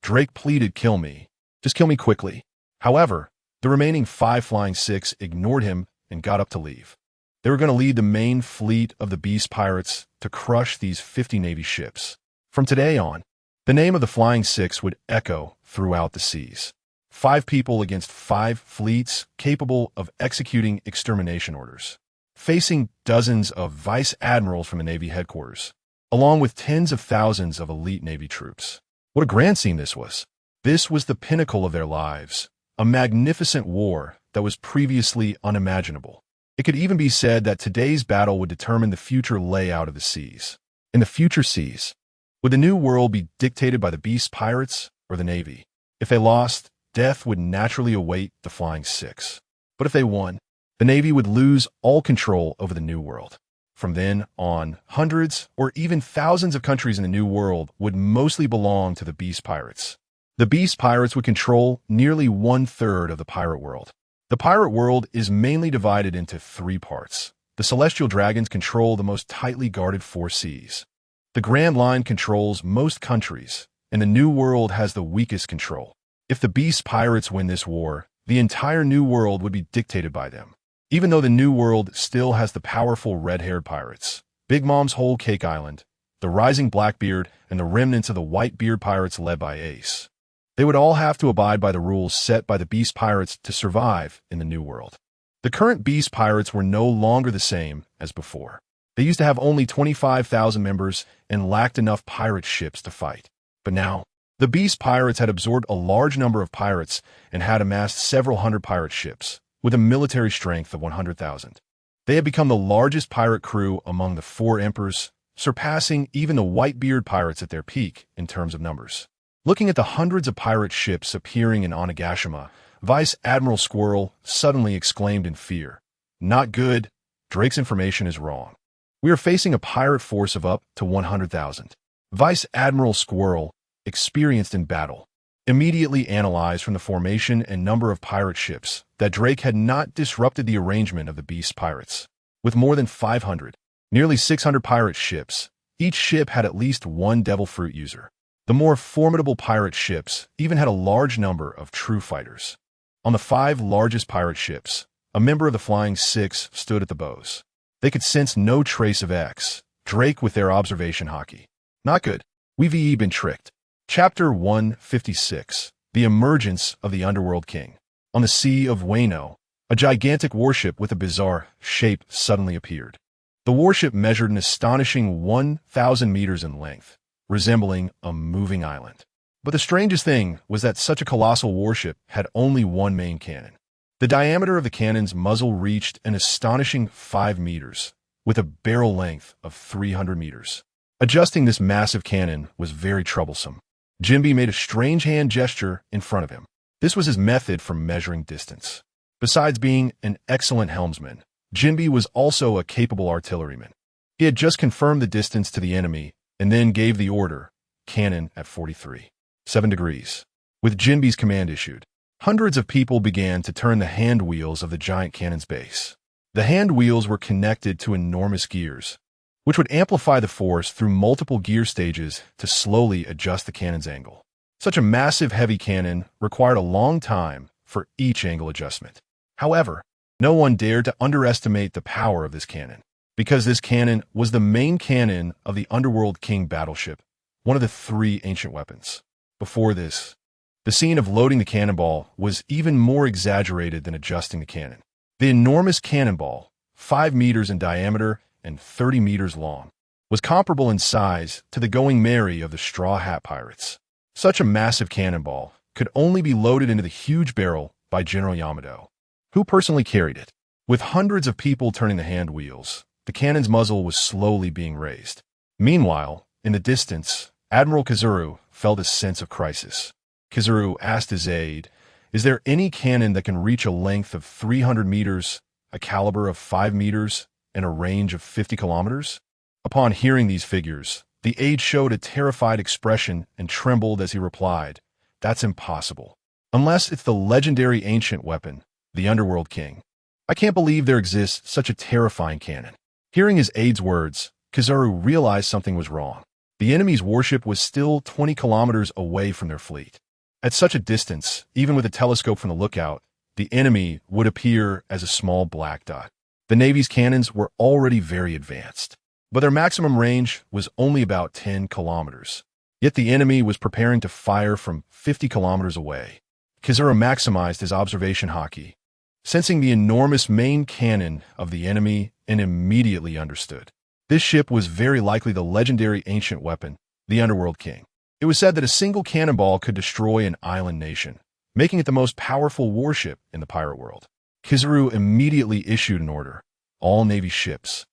Drake pleaded, kill me. Just kill me quickly. However, the remaining 5 Flying Six ignored him and got up to leave. They were going to lead the main fleet of the Beast Pirates to crush these 50 Navy ships. From today on, the name of the Flying Six would echo throughout the seas. 5 people against 5 fleets capable of executing extermination orders, facing dozens of vice admirals from the Navy headquarters, along with tens of thousands of elite Navy troops. What a grand scene this was. This was the pinnacle of their lives, a magnificent war that was previously unimaginable. It could even be said that today's battle would determine the future layout of the seas. In the future seas, would the new world be dictated by the Beast Pirates or the Navy? If they lost, death would naturally await the Flying Six. But if they won, the Navy would lose all control over the new world. From then on, hundreds or even thousands of countries in the new world would mostly belong to the Beast Pirates. The Beast Pirates would control nearly 1/3 of the pirate world. The pirate world is mainly divided into 3 parts. The Celestial Dragons control the most tightly guarded 4 seas. The Grand Line controls most countries, and the New World has the weakest control. If the Beast Pirates win this war, the entire New World would be dictated by them. Even though the New World still has the powerful red-haired pirates, Big Mom's Whole Cake Island, the Rising Blackbeard, and the remnants of the Whitebeard Pirates led by Ace. They would all have to abide by the rules set by the Beast Pirates to survive in the New World. The current Beast Pirates were no longer the same as before. They used to have only 25,000 members and lacked enough pirate ships to fight. But now, the Beast Pirates had absorbed a large number of pirates and had amassed several hundred pirate ships, with a military strength of 100,000. They had become the largest pirate crew among the 4 emperors, surpassing even the Whitebeard Pirates at their peak in terms of numbers. Looking at the hundreds of pirate ships appearing in Onigashima, Vice Admiral Squirrel suddenly exclaimed in fear, "Not good. Drake's information is wrong. We are facing a pirate force of up to 100,000. Vice Admiral Squirrel, experienced in battle, immediately analyzed from the formation and number of pirate ships that Drake had not disrupted the arrangement of the Beast Pirates. With more than 500, nearly 600 pirate ships, each ship had at least 1 Devil Fruit user. The more formidable pirate ships even had a large number of true fighters. On the 5 largest pirate ships, a member of the Flying Six stood at the bows. They could sense no trace of Drake with their observation hockey. Not good. We've been tricked. Chapter 156, The Emergence of the Underworld King. On the Sea of Wano, a gigantic warship with a bizarre shape suddenly appeared. The warship measured an astonishing 1,000 meters in length, resembling a moving island. But the strangest thing was that such a colossal warship had only 1 main cannon. The diameter of the cannon's muzzle reached an astonishing 5 meters, with a barrel length of 300 meters. Adjusting this massive cannon was very troublesome. Jinbe made a strange hand gesture in front of him. This was his method for measuring distance. Besides being an excellent helmsman, Jinbe was also a capable artilleryman. He had just confirmed the distance to the enemy and then gave the order, cannon at 43.7 degrees. With Jinbe's command issued, hundreds of people began to turn the hand wheels of the giant cannon's base. The hand wheels were connected to enormous gears, which would amplify the force through multiple gear stages to slowly adjust the cannon's angle. Such a massive heavy cannon required a long time for each angle adjustment. However, no one dared to underestimate the power of this cannon, because this cannon was the main cannon of the Underworld King battleship, one of the 3 ancient weapons. Before this, the scene of loading the cannonball was even more exaggerated than adjusting the cannon. The enormous cannonball, 5 meters in diameter and 30 meters long, was comparable in size to the Going Merry of the Straw Hat Pirates. Such a massive cannonball could only be loaded into the huge barrel by General Yamato, who personally carried it. With hundreds of people turning the hand wheels, the cannon's muzzle was slowly being raised. Meanwhile, in the distance, Admiral Kazuru, felt a sense of crisis. Kizaru asked his aide, "Is there any cannon that can reach a length of 300 meters, a caliber of 5 meters, and a range of 50 kilometers?" Upon hearing these figures, the aide showed a terrified expression and trembled as he replied, "That's impossible. Unless it's the legendary ancient weapon, the Underworld King. I can't believe there exists such a terrifying cannon." Hearing his aide's words, Kizaru realized something was wrong. The enemy's warship was still 20 kilometers away from their fleet. At such a distance, even with a telescope from the lookout, the enemy would appear as a small black dot. The Navy's cannons were already very advanced, but their maximum range was only about 10 kilometers. Yet the enemy was preparing to fire from 50 kilometers away. Kizaru maximized his observation haki, sensing the enormous main cannon of the enemy, and immediately understood. This ship was very likely the legendary ancient weapon, the Underworld King. It was said that a single cannonball could destroy an island nation, making it the most powerful warship in the pirate world. Kizaru immediately issued an order. "All Navy ships,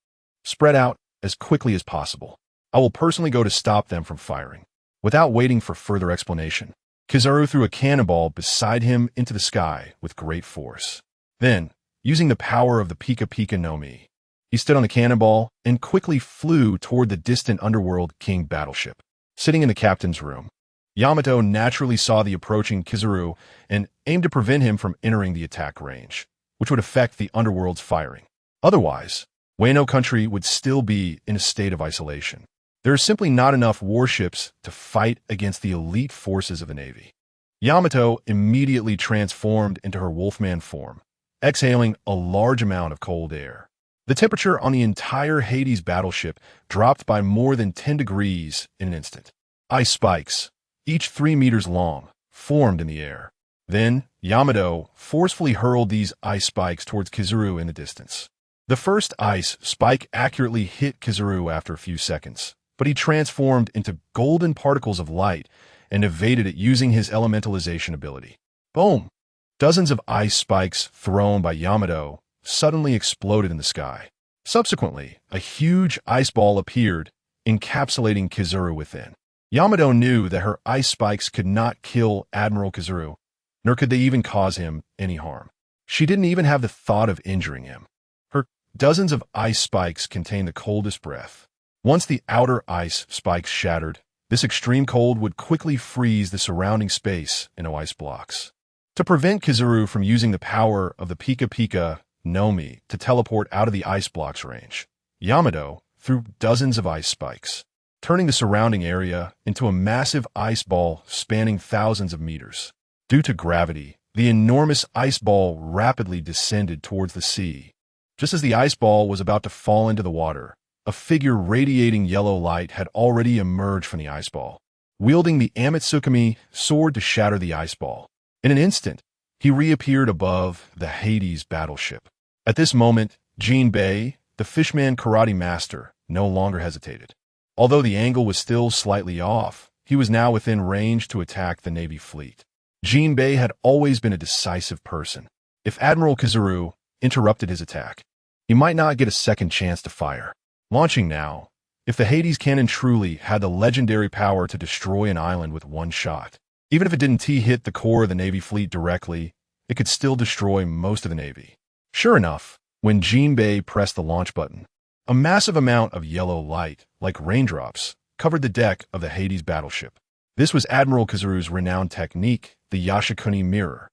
spread out as quickly as possible. I will personally go to stop them from firing." Without waiting for further explanation, Kizaru threw a cannonball beside him into the sky with great force. Then, using the power of the Pika Pika no Mi, he stood on the cannonball and quickly flew toward the distant Underworld King battleship. Sitting in the captain's room, Yamato naturally saw the approaching Kizaru and aimed to prevent him from entering the attack range, which would affect the Underworld's firing. Otherwise, Wano country would still be in a state of isolation. There are simply not enough warships to fight against the elite forces of the Navy. Yamato immediately transformed into her Wolfman form, exhaling a large amount of cold air. The temperature on the entire Hades battleship dropped by more than 10 degrees in an instant. Ice spikes, each 3 meters long, formed in the air. Then, Yamato forcefully hurled these ice spikes towards Kizaru in the distance. The first ice spike accurately hit Kizaru after a few seconds, but he transformed into golden particles of light and evaded it using his elementalization ability. Boom! Dozens of ice spikes thrown by Yamato suddenly exploded in the sky. Subsequently, a huge ice ball appeared, encapsulating Kizaru within. Yamato knew that her ice spikes could not kill Admiral Kizaru, nor could they even cause him any harm. She didn't even have the thought of injuring him. Her dozens of ice spikes contained the coldest breath. Once the outer ice spikes shattered, this extreme cold would quickly freeze the surrounding space into ice blocks. To prevent Kizaru from using the power of the Pika Pika no Mi to teleport out of the ice blocks range, Yamato threw dozens of ice spikes, turning the surrounding area into a massive ice ball spanning thousands of meters. Due to gravity, the enormous ice ball rapidly descended towards the sea. Just as the ice ball was about to fall into the water, a figure radiating yellow light had already emerged from the ice ball, wielding the Amatsukami sword to shatter the ice ball. In an instant, he reappeared above the Hades battleship. At this moment, Jinbei, the fishman karate master, no longer hesitated. Although the angle was still slightly off, he was now within range to attack the Navy fleet. Jinbei had always been a decisive person. If Admiral Kizaru interrupted his attack, he might not get a second chance to fire. Launching now, if the Hades cannon truly had the legendary power to destroy an island with one shot, even if it didn't hit the core of the Navy fleet directly, it could still destroy most of the Navy. Sure enough, when Jinbei pressed the launch button, a massive amount of yellow light, like raindrops, covered the deck of the Hades battleship. This was Admiral Kizaru's renowned technique, the Yashikuni mirror.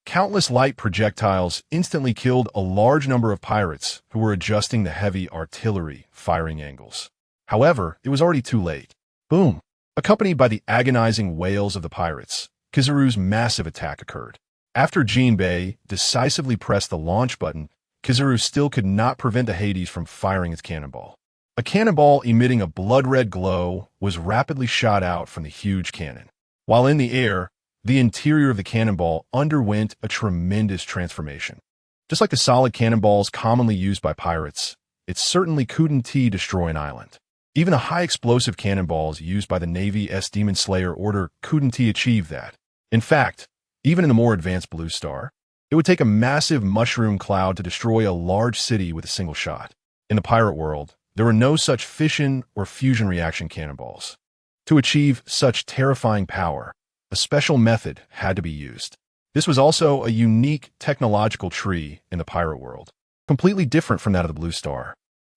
Countless light projectiles instantly killed a large number of pirates who were adjusting the heavy artillery firing angles. However, it was already too late. Boom! Accompanied by the agonizing wails of the pirates, Kizaru's massive attack occurred. After Jinbei decisively pressed the launch button, Kizaru still could not prevent the Hades from firing its cannonball. A cannonball emitting a blood-red glow was rapidly shot out from the huge cannon. While in the air, the interior of the cannonball underwent a tremendous transformation. Just like the solid cannonballs commonly used by pirates, it certainly couldn't destroy an island. Even the high-explosive cannonballs used by the Navy's Demon Slayer Order couldn't achieve that. In fact, even in the more advanced Blue Star, it would take a massive mushroom cloud to destroy a large city with a single shot. In the pirate world, there were no such fission or fusion reaction cannonballs. To achieve such terrifying power, a special method had to be used. This was also a unique technological tree in the pirate world, completely different from that of the Blue Star.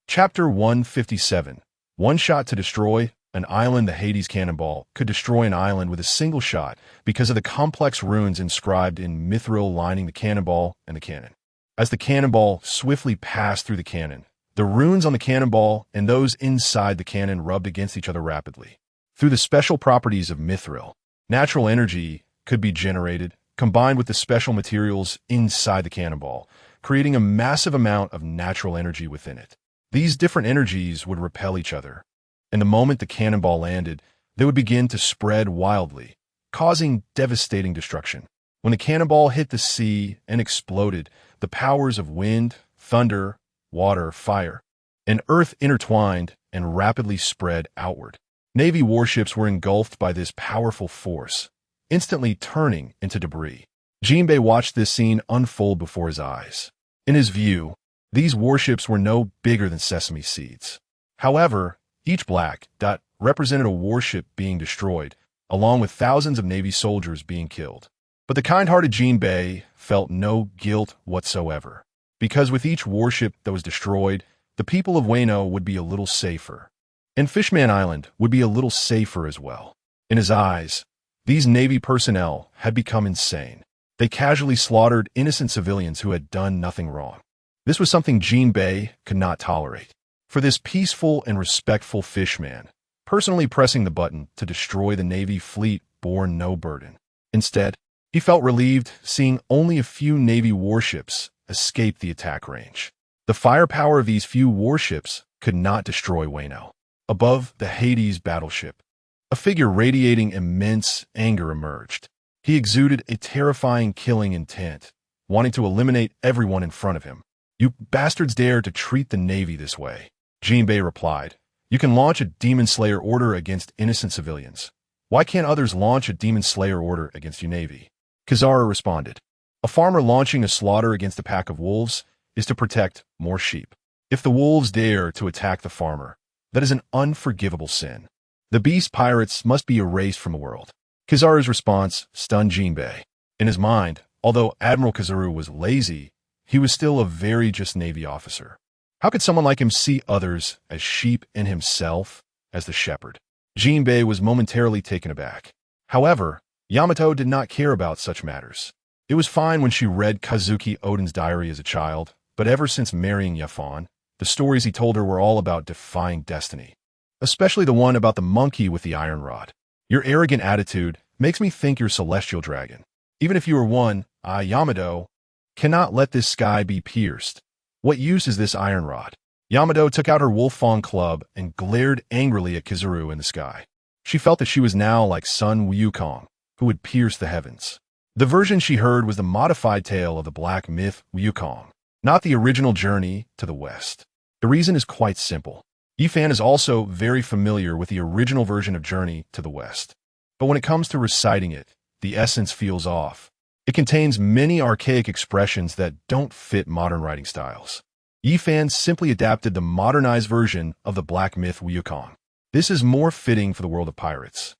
Chapter 157. One shot to destroy an island. The Hades Cannonball could destroy an island with a single shot because of the complex runes inscribed in mithril lining the cannonball and the cannon. As the cannonball swiftly passed through the cannon, the runes on the cannonball and those inside the cannon rubbed against each other rapidly. Through the special properties of mithril, natural energy could be generated, combined with the special materials inside the cannonball, creating a massive amount of natural energy within it. These different energies would repel each other, and the moment the cannonball landed, they would begin to spread wildly, causing devastating destruction. When the cannonball hit the sea and exploded, the powers of wind, thunder, water, fire, and earth intertwined and rapidly spread outward. Navy warships were engulfed by this powerful force, instantly turning into debris. Jinbei watched this scene unfold before his eyes. In his view, these warships were no bigger than sesame seeds. However, each black dot represented a warship being destroyed, along with thousands of Navy soldiers being killed. But the kind-hearted Jinbei felt no guilt whatsoever, because with each warship that was destroyed, the people of Wano would be a little safer. And Fishman Island would be a little safer as well. In his eyes, these Navy personnel had become insane. They casually slaughtered innocent civilians who had done nothing wrong. This was something Jinbei could not tolerate. For this peaceful and respectful fishman, personally pressing the button to destroy the Navy fleet bore no burden. Instead, he felt relieved seeing only a few Navy warships escape the attack range. The firepower of these few warships could not destroy Wano. Above the Hades battleship, a figure radiating immense anger emerged. He exuded a terrifying killing intent, wanting to eliminate everyone in front of him. "You bastards dare to treat the Navy this way," Jinbei replied. "You can launch a Demon Slayer order against innocent civilians. Why can't others launch a Demon Slayer order against your Navy?" Kizaru responded. "A farmer launching a slaughter against a pack of wolves is to protect more sheep. If the wolves dare to attack the farmer, that is an unforgivable sin. The beast pirates must be erased from the world." Kizaru's response stunned Jinbei. In his mind, although Admiral Kizaru was lazy, he was still a very just Navy officer. How could someone like him see others as sheep and himself as the shepherd? Jinbei was momentarily taken aback. However, Yamato did not care about such matters. It was fine when she read Kazuki Oden's diary as a child, but ever since marrying Yafan, the stories he told her were all about defying destiny, especially the one about the monkey with the iron rod. "Your arrogant attitude makes me think you're celestial dragon. Even if you were one, I, Yamato, cannot let this sky be pierced. What use is this iron rod?" Yamato took out her Wolfong club and glared angrily at Kizaru in the sky. She felt that she was now like Sun Wukong, who would pierce the heavens. The version she heard was the modified tale of the black myth Wukong, not the original journey to the west. The reason is quite simple. Yifan is also very familiar with the original version of Journey to the West. But when it comes to reciting it, the essence feels off. It contains many archaic expressions that don't fit modern writing styles. Yifan simply adapted the modernized version of the black myth Wukong. This is more fitting for the world of pirates,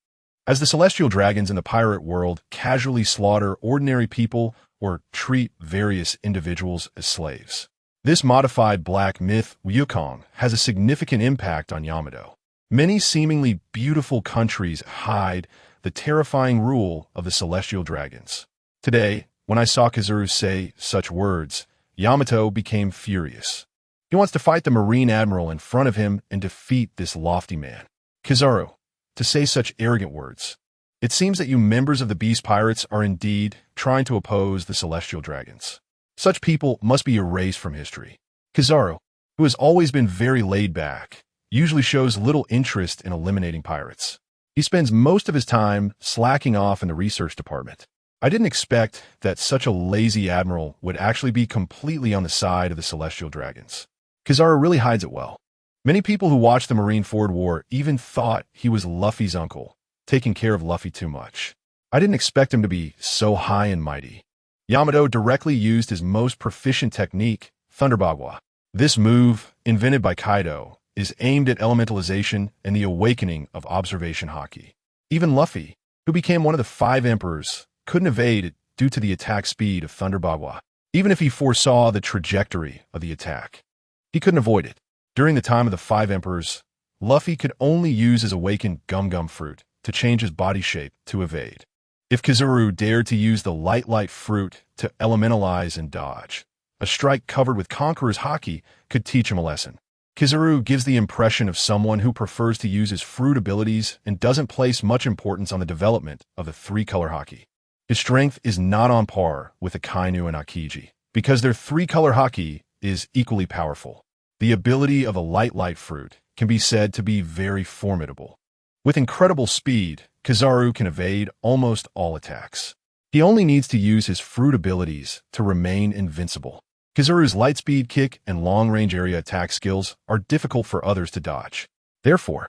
as the celestial dragons in the pirate world casually slaughter ordinary people or treat various individuals as slaves. This modified black myth Wukong has a significant impact on Yamato. Many seemingly beautiful countries hide the terrifying rule of the celestial dragons. Today, when I saw Kizaru say such words, Yamato became furious. He wants to fight the Marine Admiral in front of him and defeat this lofty man. "Kizaru, to say such arrogant words. It seems that you members of the Beast Pirates are indeed trying to oppose the celestial dragons. Such people must be erased from history." Kizaru, who has always been very laid back, usually shows little interest in eliminating pirates. He spends most of his time slacking off in the research department. I didn't expect that such a lazy admiral would actually be completely on the side of the celestial dragons. Kizaru really hides it well. Many people who watched the Marineford War even thought he was Luffy's uncle, taking care of Luffy too much. I didn't expect him to be so high and mighty. Yamato directly used his most proficient technique, Thunderbagwa. This move, invented by Kaido, is aimed at elementalization and the awakening of observation haki. Even Luffy, who became one of the 5 emperors, couldn't evade it due to the attack speed of Thunder Bagua. Even if he foresaw the trajectory of the attack, he couldn't avoid it. During the time of the 5 emperors, Luffy could only use his awakened Gum Gum fruit to change his body shape to evade. If Kizaru dared to use the Light fruit to elementalize and dodge, a strike covered with Conqueror's haki could teach him a lesson. Kizaru gives the impression of someone who prefers to use his fruit abilities and doesn't place much importance on the development of the 3-color haki. His strength is not on par with Akainu and Akiji, because their 3-color haki is equally powerful. The ability of a Light fruit can be said to be very formidable. With incredible speed, Kizaru can evade almost all attacks. He only needs to use his fruit abilities to remain invincible. Kizaru's Lightspeed kick and long-range area attack skills are difficult for others to dodge. Therefore,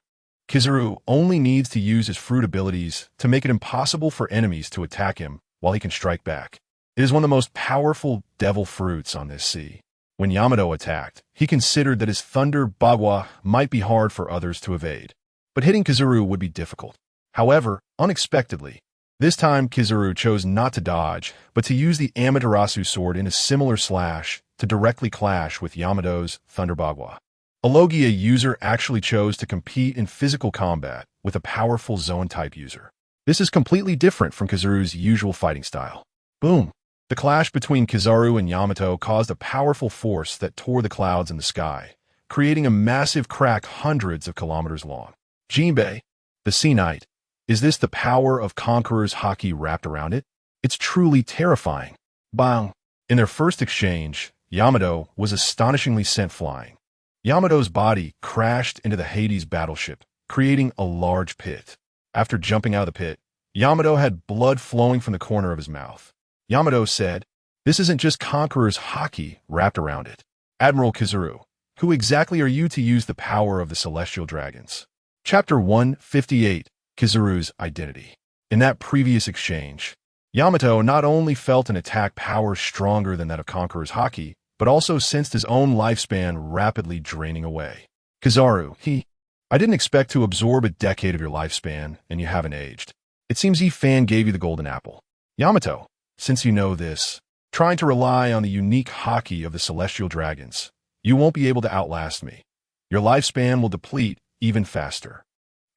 Kizaru only needs to use his fruit abilities to make it impossible for enemies to attack him while he can strike back. It is one of the most powerful devil fruits on this sea. When Yamato attacked, he considered that his Thunder Bagua might be hard for others to evade, but hitting Kizaru would be difficult. However, unexpectedly, this time Kizaru chose not to dodge, but to use the Amaterasu sword in a similar slash to directly clash with Yamato's Thunder Bagua. A Logia user actually chose to compete in physical combat with a powerful Zoan-type user. This is completely different from Kizaru's usual fighting style. Boom! The clash between Kizaru and Yamato caused a powerful force that tore the clouds in the sky, creating a massive crack hundreds of kilometers long. Jinbei, the Sea Knight, is this the power of Conqueror's haki wrapped around it? It's truly terrifying. Bang! In their first exchange, Yamato was astonishingly sent flying. Yamato's body crashed into the Hades battleship, creating a large pit. After jumping out of the pit, Yamato had blood flowing from the corner of his mouth. Yamato said, "This isn't just Conqueror's haki wrapped around it. Admiral Kizaru, who exactly are you to use the power of the Celestial Dragons?" Chapter 158, Kizaru's Identity. In that previous exchange, Yamato not only felt an attack power stronger than that of Conqueror's haki, but also sensed his own lifespan rapidly draining away. Kizaru, I didn't expect to absorb a decade of your lifespan, and you haven't aged. It seems Fan gave you the golden apple. Yamato, since you know this, trying to rely on the unique haki of the Celestial Dragons, you won't be able to outlast me. Your lifespan will deplete even faster.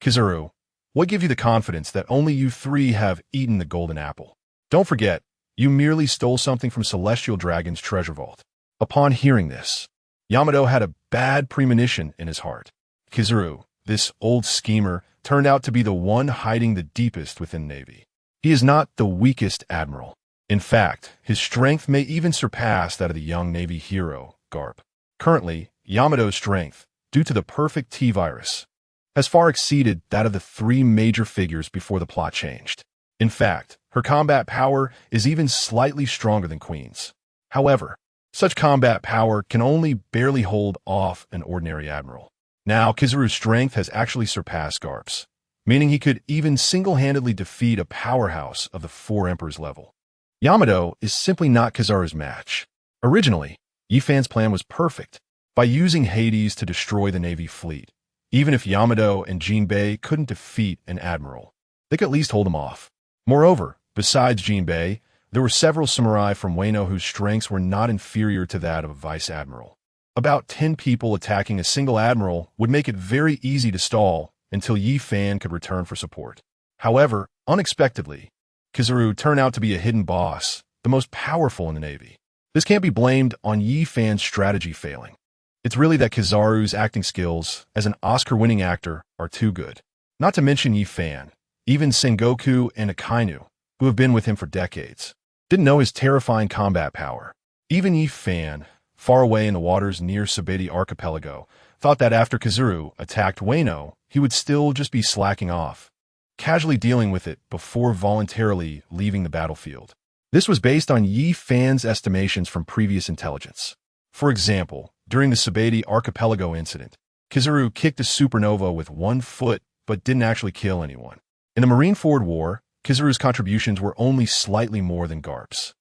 Kizaru, what gives you the confidence that only you 3 have eaten the golden apple? Don't forget, you merely stole something from Celestial Dragon's treasure vault. Upon hearing this, Yamato had a bad premonition in his heart. Kizaru, this old schemer, turned out to be the one hiding the deepest within the Navy. He is not the weakest admiral. In fact, his strength may even surpass that of the young Navy hero, Garp. Currently, Yamato's strength, due to the perfect T-virus, has far exceeded that of the 3 major figures before the plot changed. In fact, her combat power is even slightly stronger than Queen's. However, such combat power can only barely hold off an ordinary admiral. Now, Kizaru's strength has actually surpassed Garp's, meaning he could even single-handedly defeat a powerhouse of the 4 Emperors level. Yamato is simply not Kizaru's match. Originally, Fan's plan was perfect. By using Hades to destroy the Navy fleet, even if Yamato and Jinbei couldn't defeat an admiral, they could at least hold him off. Moreover, besides Jinbei, there were several samurai from Wano whose strengths were not inferior to that of a vice admiral. About 10 people attacking a single admiral would make it very easy to stall until Fan could return for support. However, unexpectedly, Kizaru turned out to be a hidden boss, the most powerful in the Navy. This can't be blamed on Fan's strategy failing. It's really that Kizaru's acting skills as an Oscar-winning actor are too good. Not to mention Fan, even Sengoku and Akainu, who have been with him for decades, didn't know his terrifying combat power. Even Fan, far away in the waters near Sabeti Archipelago, thought that after Kizaru attacked Wano, he would still just be slacking off, casually dealing with it before voluntarily leaving the battlefield. This was based on Fan's estimations from previous intelligence. For example, during the Sabeti Archipelago incident, Kizaru kicked a supernova with 1 foot but didn't actually kill anyone. In the Marineford War, Kizaru's contributions were only slightly more than Garp's.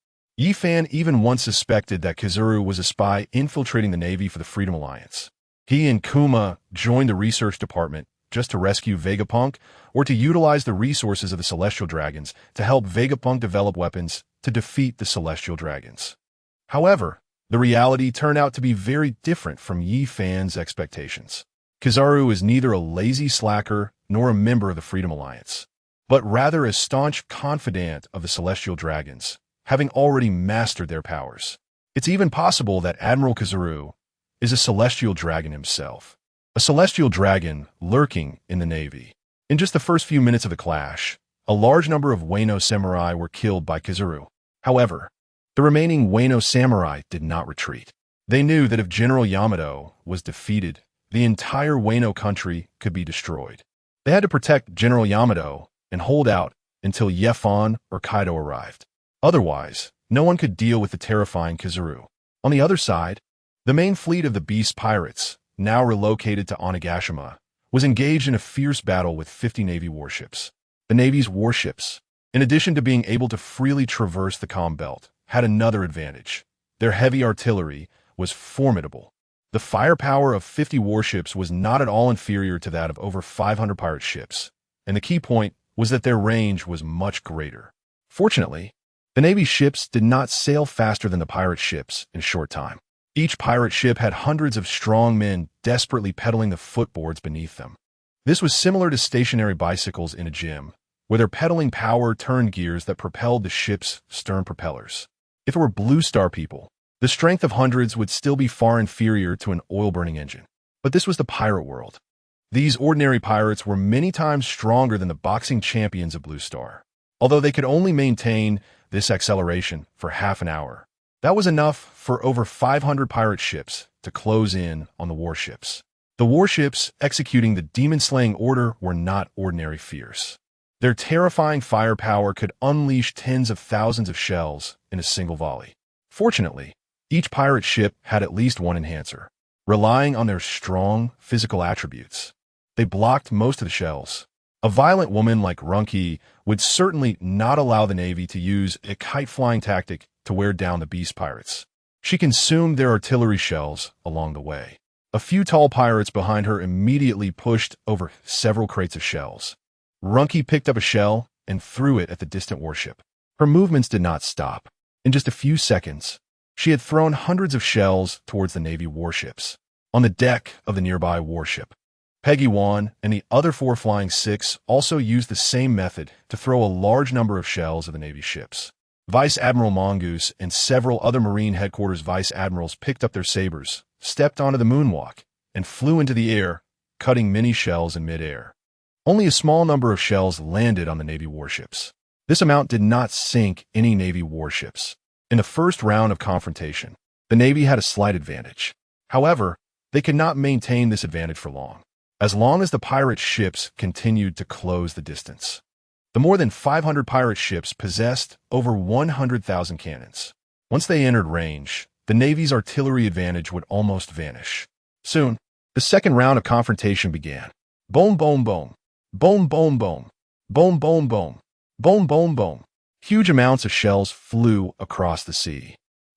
Fan even once suspected that Kizaru was a spy infiltrating the Navy for the Freedom Alliance. He and Kuma joined the research department just to rescue Vegapunk or to utilize the resources of the Celestial Dragons to help Vegapunk develop weapons to defeat the Celestial Dragons. However, the reality turned out to be very different from Yi fans' expectations. Kizaru is neither a lazy slacker nor a member of the Freedom Alliance, but rather a staunch confidant of the Celestial Dragons, having already mastered their powers. It's even possible that Admiral Kizaru is a Celestial Dragon himself, a Celestial Dragon lurking in the Navy. In just the first few minutes of the clash, a large number of Wano samurai were killed by Kizaru. However, the remaining Wano samurai did not retreat. They knew that if General Yamato was defeated, the entire Wano country could be destroyed. They had to protect General Yamato and hold out until Yefon or Kaido arrived. Otherwise, no one could deal with the terrifying Kizaru. On the other side, the main fleet of the Beast Pirates, now relocated to Onigashima, was engaged in a fierce battle with 50 Navy warships. The Navy's warships, in addition to being able to freely traverse the calm belt, had another advantage. Their heavy artillery was formidable. The firepower of 50 warships was not at all inferior to that of over 500 pirate ships, and the key point was that their range was much greater. Fortunately, the Navy ships did not sail faster than the pirate ships in a short time. Each pirate ship had hundreds of strong men desperately pedaling the footboards beneath them. This was similar to stationary bicycles in a gym, where their pedaling power turned gears that propelled the ship's stern propellers. If it were Blue Star people, the strength of hundreds would still be far inferior to an oil-burning engine. But this was the pirate world. These ordinary pirates were many times stronger than the boxing champions of Blue Star. Although they could only maintain this acceleration for half an hour, that was enough for over 500 pirate ships to close in on the warships. The warships executing the demon-slaying order were not ordinary fierce. Their terrifying firepower could unleash tens of thousands of shells in a single volley. Fortunately, each pirate ship had at least one enhancer, relying on their strong physical attributes. They blocked most of the shells. A violent woman like Runki would certainly not allow the Navy to use a kite-flying tactic to wear down the beast pirates. She consumed their artillery shells along the way. A few tall pirates behind her immediately pushed over several crates of shells. Runki picked up a shell and threw it at the distant warship. Her movements did not stop. In just a few seconds, she had thrown hundreds of shells towards the Navy warships. On the deck of the nearby warship, Peggy Wan and the other 4 Flying 6 also used the same method to throw a large number of shells at the Navy ships. Vice Admiral Mongoose and several other Marine Headquarters Vice Admirals picked up their sabers, stepped onto the moonwalk, and flew into the air, cutting many shells in midair. Only a small number of shells landed on the Navy warships. This amount did not sink any Navy warships. In the first round of confrontation, the Navy had a slight advantage. However, they could not maintain this advantage for long as the pirate ships continued to close the distance. The more than 500 pirate ships possessed over 100,000 cannons. Once they entered range, the Navy's artillery advantage would almost vanish. Soon, the second round of confrontation began. Boom, boom, boom. Boom, boom, boom. Boom, boom, boom. Boom, boom, boom. Huge amounts of shells flew across the sea.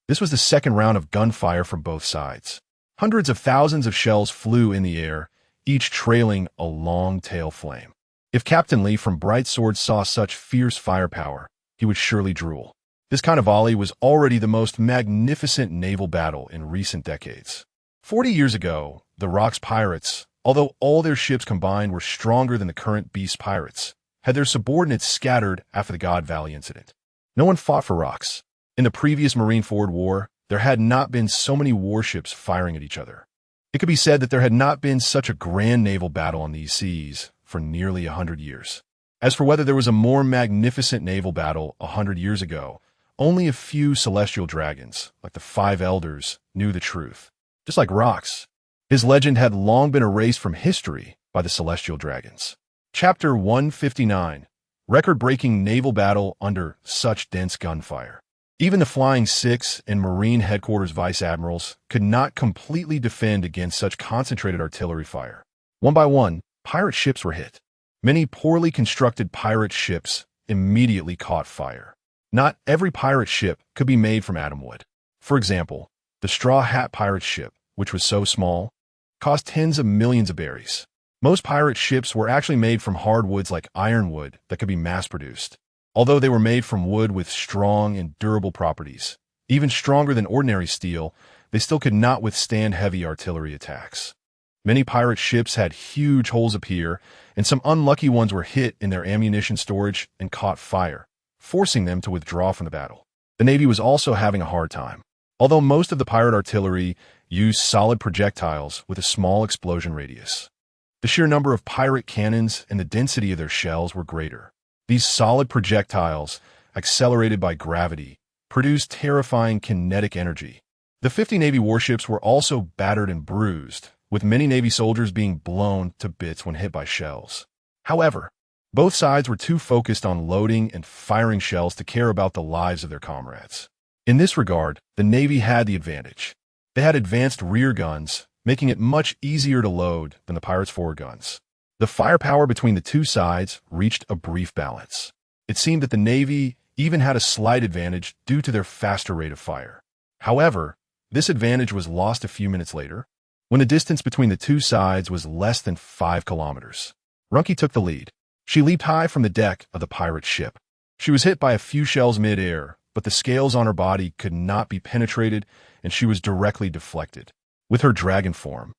This was the second round of gunfire from both sides. Hundreds of thousands of shells flew in the air, each trailing a long tail flame. If Captain Lee from Bright Sword saw such fierce firepower, he would surely drool. This kind of volley was already the most magnificent naval battle in recent decades. 40 years ago, the Rocks Pirates, although all their ships combined were stronger than the current Beast Pirates, had their subordinates scattered after the God Valley incident. No one fought for Rocks. In the previous Marineford War, there had not been so many warships firing at each other. It could be said that there had not been such a grand naval battle on these seas for nearly 100 years. As for whether there was a more magnificent naval battle 100 years ago, only a few celestial dragons, like the 5 elders, knew the truth. Just like Rocks, his legend had long been erased from history by the celestial dragons. Chapter 159, Record-Breaking Naval Battle Under Such Dense Gunfire. Even the Flying 6 and Marine Headquarters Vice Admirals could not completely defend against such concentrated artillery fire. One by one, pirate ships were hit. Many poorly constructed pirate ships immediately caught fire. Not every pirate ship could be made from atom wood. For example, the Straw Hat pirate ship, which was so small, cost tens of millions of berries. Most pirate ships were actually made from hardwoods like ironwood that could be mass-produced. Although they were made from wood with strong and durable properties, even stronger than ordinary steel, they still could not withstand heavy artillery attacks. Many pirate ships had huge holes appear, and some unlucky ones were hit in their ammunition storage and caught fire, forcing them to withdraw from the battle. The Navy was also having a hard time. Although most of the pirate artillery used solid projectiles with a small explosion radius, the sheer number of pirate cannons and the density of their shells were greater. These solid projectiles, accelerated by gravity, produced terrifying kinetic energy. The 50 Navy warships were also battered and bruised, with many Navy soldiers being blown to bits when hit by shells. However, both sides were too focused on loading and firing shells to care about the lives of their comrades. In this regard, the Navy had the advantage. They had advanced rear guns, making it much easier to load than the pirates' forward guns. The firepower between the two sides reached a brief balance. It seemed that the Navy even had a slight advantage due to their faster rate of fire. However, this advantage was lost a few minutes later, when the distance between the two sides was less than 5 kilometers. Runke took the lead. She leaped high from the deck of the pirate ship. She was hit by a few shells mid-air, but the scales on her body could not be penetrated, and she was directly deflected. With her dragon form,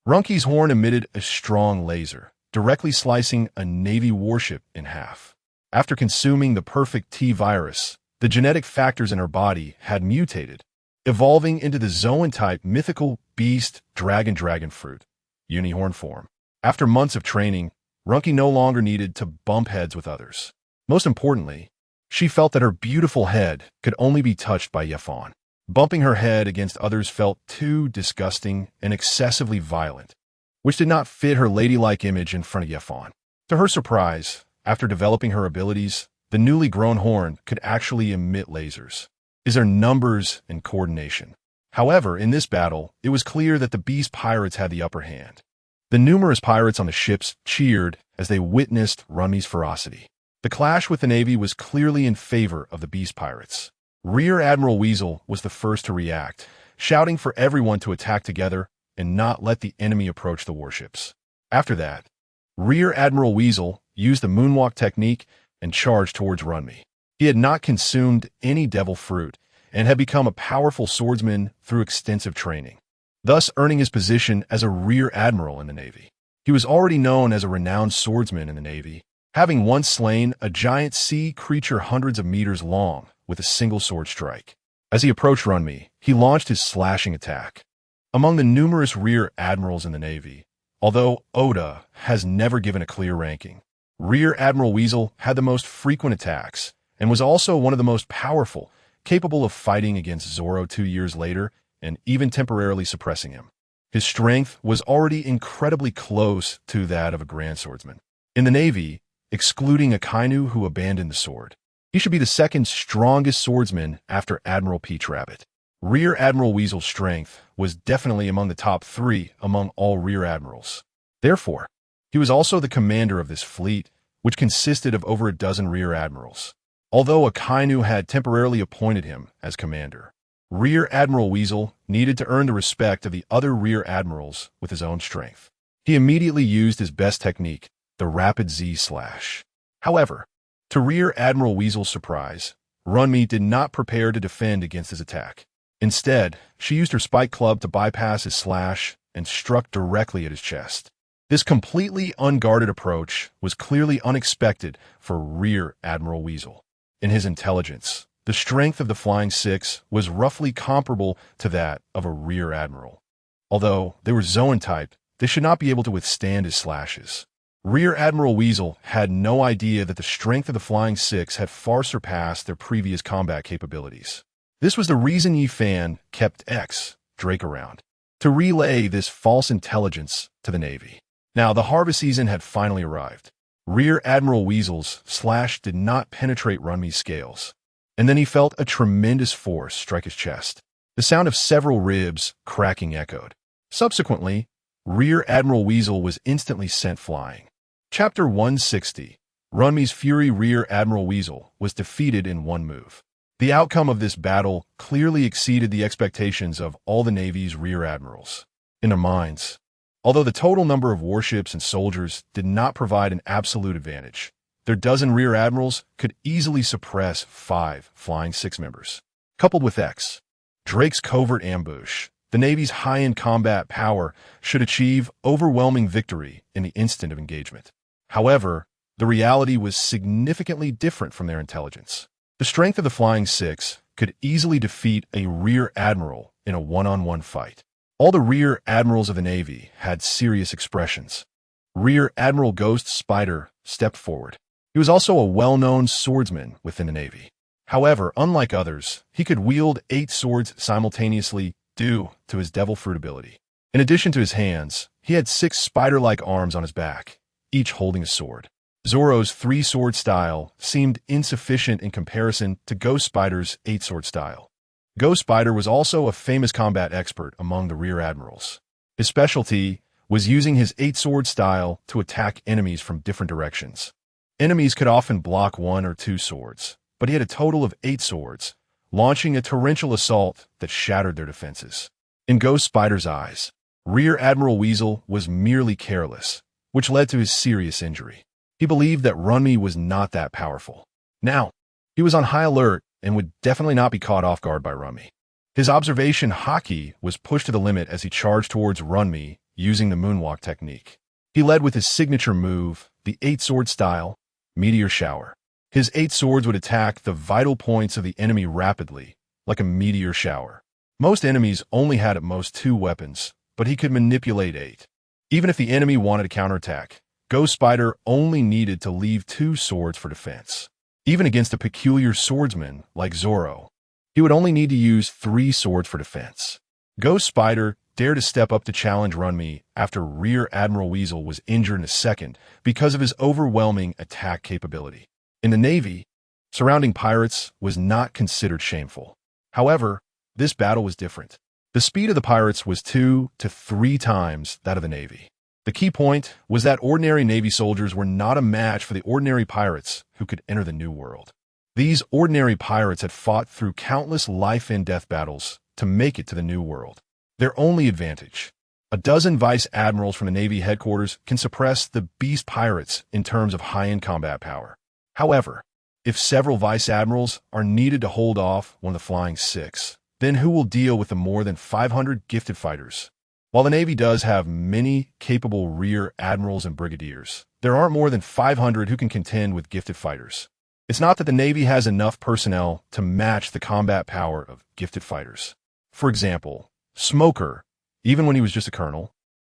Runke's horn emitted a strong laser, directly slicing a Navy warship in half. After consuming the perfect T-virus, the genetic factors in her body had mutated, evolving into the Zoan-type mythical beast dragon fruit, unicorn form. After months of training, Runke no longer needed to bump heads with others. Most importantly, she felt that her beautiful head could only be touched by Yefon. Bumping her head against others felt too disgusting and excessively violent, which did not fit her ladylike image in front of Yefon. To her surprise, after developing her abilities, the newly grown horn could actually emit lasers. Is there numbers and coordination? However, in this battle, it was clear that the Beast pirates had the upper hand. The numerous pirates on the ships cheered as they witnessed Runme's ferocity. The clash with the Navy was clearly in favor of the Beast pirates. Rear Admiral Weasel was the first to react, shouting for everyone to attack together and not let the enemy approach the warships. After that, Rear Admiral Weasel used the moonwalk technique and charged towards Runme. He had not consumed any devil fruit and had become a powerful swordsman through extensive training, thus earning his position as a Rear Admiral in the Navy. He was already known as a renowned swordsman in the Navy, having once slain a giant sea creature hundreds of meters long with a single sword strike. As he approached Runme, he launched his slashing attack. Among the numerous Rear Admirals in the Navy, although Oda has never given a clear ranking, Rear Admiral Weasel had the most frequent attacks and was also one of the most powerful, capable of fighting against Zoro 2 years later and even temporarily suppressing him. His strength was already incredibly close to that of a Grand Swordsman. In the Navy, excluding Akainu who abandoned the sword, he should be the second strongest swordsman after Admiral Peach Rabbit. Rear Admiral Weasel's strength was definitely among the top 3 among all Rear Admirals. Therefore, he was also the commander of this fleet, which consisted of over a dozen Rear Admirals. Although Akainu had temporarily appointed him as commander, Rear Admiral Weasel needed to earn the respect of the other Rear Admirals with his own strength. He immediately used his best technique, the Rapid Z-Slash. However, to Rear Admiral Weasel's surprise, Runme did not prepare to defend against his attack. Instead, she used her spike club to bypass his slash and struck directly at his chest. This completely unguarded approach was clearly unexpected for Rear Admiral Weasel. In his intelligence, the strength of the Flying Six was roughly comparable to that of a Rear Admiral. Although they were Zoan-type, they should not be able to withstand his slashes. Rear Admiral Weasel had no idea that the strength of the Flying Six had far surpassed their previous combat capabilities. This was the reason Yifan kept Drake around, to relay this false intelligence to the Navy. Now, the harvest season had finally arrived. Rear Admiral Weasel's slash did not penetrate Runme's scales, and then he felt a tremendous force strike his chest. The sound of several ribs cracking echoed. Subsequently, Rear Admiral Weasel was instantly sent flying. Chapter 160. Runme's Fury. Rear Admiral Weasel was defeated in one move. The outcome of this battle clearly exceeded the expectations of all the Navy's Rear Admirals. In their minds, Although the total number of warships and soldiers did not provide an absolute advantage, their dozen rear admirals could easily suppress 5 Flying Six members. Coupled with Drake's covert ambush, the Navy's high-end combat power should achieve overwhelming victory in the instant of engagement. However, the reality was significantly different from their intelligence. The strength of the Flying Six could easily defeat a rear admiral in a one-on-one fight. All the rear admirals of the Navy had serious expressions. Rear Admiral Ghost Spider stepped forward. He was also a well-known swordsman within the Navy. However, unlike others, he could wield 8 swords simultaneously due to his devil fruit ability. In addition to his hands, he had 6 spider-like arms on his back, each holding a sword. Zoro's 3-sword style seemed insufficient in comparison to Ghost Spider's 8-sword style. Ghost Spider was also a famous combat expert among the rear admirals. His specialty was using his 8-sword style to attack enemies from different directions. Enemies could often block 1 or 2 swords, but he had a total of 8 swords, launching a torrential assault that shattered their defenses. In Ghost Spider's eyes, Rear Admiral Weasel was merely careless, which led to his serious injury. He believed that Runmi was not that powerful. Now, he was on high alert and would definitely not be caught off guard by Runmi. His observation haki was pushed to the limit as he charged towards Runmi using the moonwalk technique. He led with his signature move, the 8-sword style, Meteor Shower. His 8 swords would attack the vital points of the enemy rapidly, like a meteor shower. Most enemies only had at most 2 weapons, but he could manipulate 8. Even if the enemy wanted to counterattack, Ghost Spider only needed to leave 2 swords for defense. Even against a peculiar swordsman like Zoro, he would only need to use 3 swords for defense. Ghost Spider dared to step up to challenge Runmi after Rear Admiral Weasel was injured in a second because of his overwhelming attack capability. In the Navy, surrounding pirates was not considered shameful. However, this battle was different. The speed of the pirates was 2 to 3 times that of the Navy. The key point was that ordinary Navy soldiers were not a match for the ordinary pirates who could enter the New World. These ordinary pirates had fought through countless life-and-death battles to make it to the New World. Their only advantage: a dozen vice admirals from the Navy headquarters can suppress the beast pirates in terms of high-end combat power. However, if several vice admirals are needed to hold off one of the Flying Six, then who will deal with the more than 500 gifted fighters? While the Navy does have many capable rear admirals and brigadiers, there aren't more than 500 who can contend with gifted fighters. It's not that the Navy has enough personnel to match the combat power of gifted fighters. For example, Smoker, even when he was just a colonel,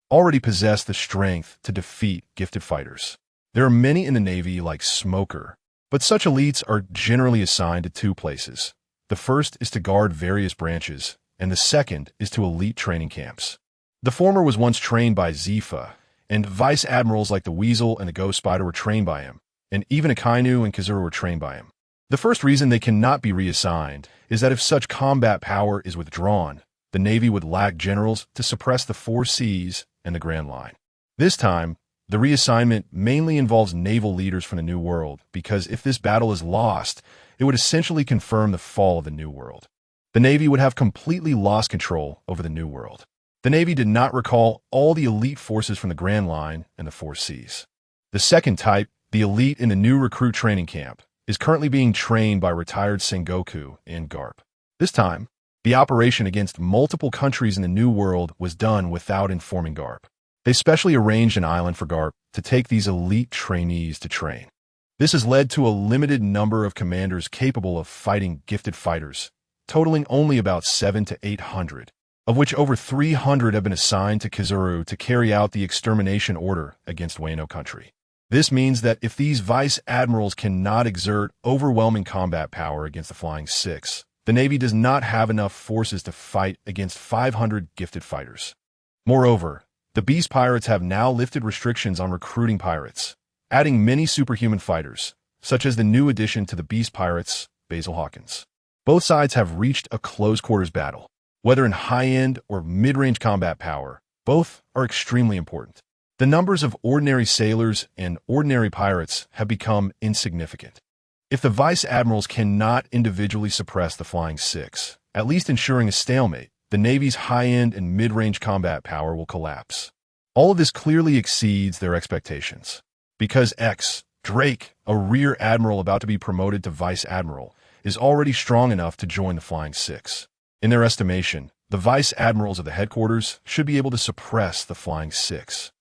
already possessed the strength to defeat gifted fighters. There are many in the Navy like Smoker, but such elites are generally assigned to 2 places. The first is to guard various branches, and the second is to elite training camps. The former was once trained by Zifa, and vice admirals like the Weasel and the Ghost Spider were trained by him, and even Akainu and Kazura were trained by him. The first reason they cannot be reassigned is that if such combat power is withdrawn, the Navy would lack generals to suppress the 4 Seas and the Grand Line. This time, the reassignment mainly involves naval leaders from the New World, because if this battle is lost, it would essentially confirm the fall of the New World. The Navy would have completely lost control over the New World. The Navy did not recall all the elite forces from the Grand Line and the 4 Seas. The second type, the elite in the new recruit training camp, is currently being trained by retired Sengoku in Garp. This time, the operation against multiple countries in the New World was done without informing Garp. They specially arranged an island for Garp to take these elite trainees to train. This has led to a limited number of commanders capable of fighting gifted fighters, totaling only about 700 to 800. Of which over 300 have been assigned to Kizuru to carry out the extermination order against Wano country. This means that if these vice admirals cannot exert overwhelming combat power against the Flying Six, the Navy does not have enough forces to fight against 500 gifted fighters. Moreover, the Beast Pirates have now lifted restrictions on recruiting pirates, adding many superhuman fighters, such as the new addition to the Beast Pirates, Basil Hawkins. Both sides have reached a close-quarters battle. Whether in high-end or mid-range combat power, both are extremely important. The numbers of ordinary sailors and ordinary pirates have become insignificant. If the vice admirals cannot individually suppress the Flying Six, at least ensuring a stalemate, the Navy's high-end and mid-range combat power will collapse. All of this clearly exceeds their expectations. Because Drake, a rear admiral about to be promoted to vice admiral, is already strong enough to join the Flying Six. In their estimation, the vice admirals of the headquarters should be able to suppress the Flying Six.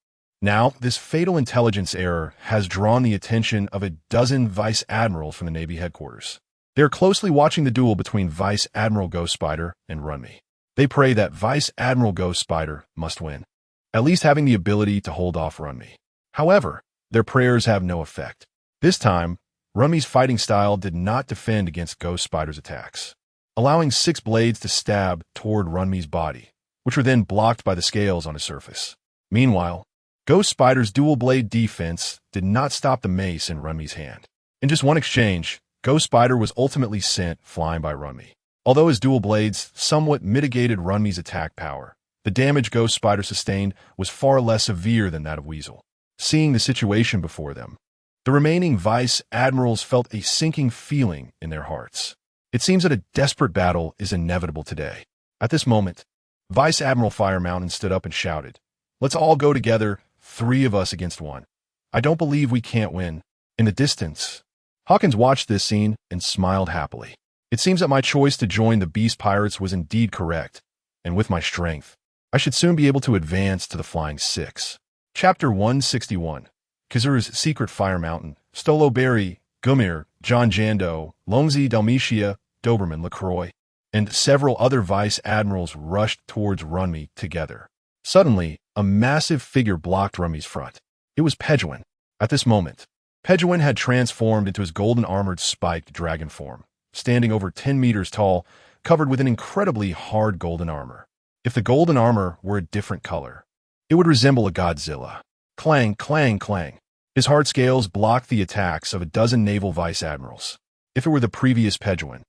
Now, this fatal intelligence error has drawn the attention of a dozen vice admirals from the Navy headquarters. They are closely watching the duel between Vice Admiral Ghost Spider and Runme. They pray that Vice Admiral Ghost Spider must win, at least having the ability to hold off Runme. However, their prayers have no effect. This time, Runme's fighting style did not defend against Ghost Spider's attacks, allowing 6 blades to stab toward Runme's body, which were then blocked by the scales on his surface. Meanwhile, Ghost Spider's dual blade defense did not stop the mace in Runme's hand. In just one exchange, Ghost Spider was ultimately sent flying by Runme. Although his dual blades somewhat mitigated Runme's attack power, the damage Ghost Spider sustained was far less severe than that of Weasel. Seeing the situation before them, the remaining vice admirals felt a sinking feeling in their hearts. It seems that a desperate battle is inevitable today. At this moment, Vice Admiral Fire Mountain stood up and shouted, "Let's all go together, 3 of us against 1. I don't believe we can't win." In the distance, Hawkins watched this scene and smiled happily. It seems that my choice to join the Beast Pirates was indeed correct, and with my strength, I should soon be able to advance to the Flying Six. Chapter 161. Kizaru's Secret Fire Mountain. Stolo Berry, Gumir, John Jando, Longzi Dalmatia, Doberman LaCroix, and several other vice admirals rushed towards Runme together. Suddenly, a massive figure blocked Runme's front. It was Pejuan. At this moment, Pejuan had transformed into his golden-armored spiked dragon form, standing over 10 meters tall, covered with an incredibly hard golden armor. If the golden armor were a different color, it would resemble a Godzilla. Clang, clang, clang. His hard scales blocked the attacks of a dozen naval vice admirals. If it were the previous Pejuan,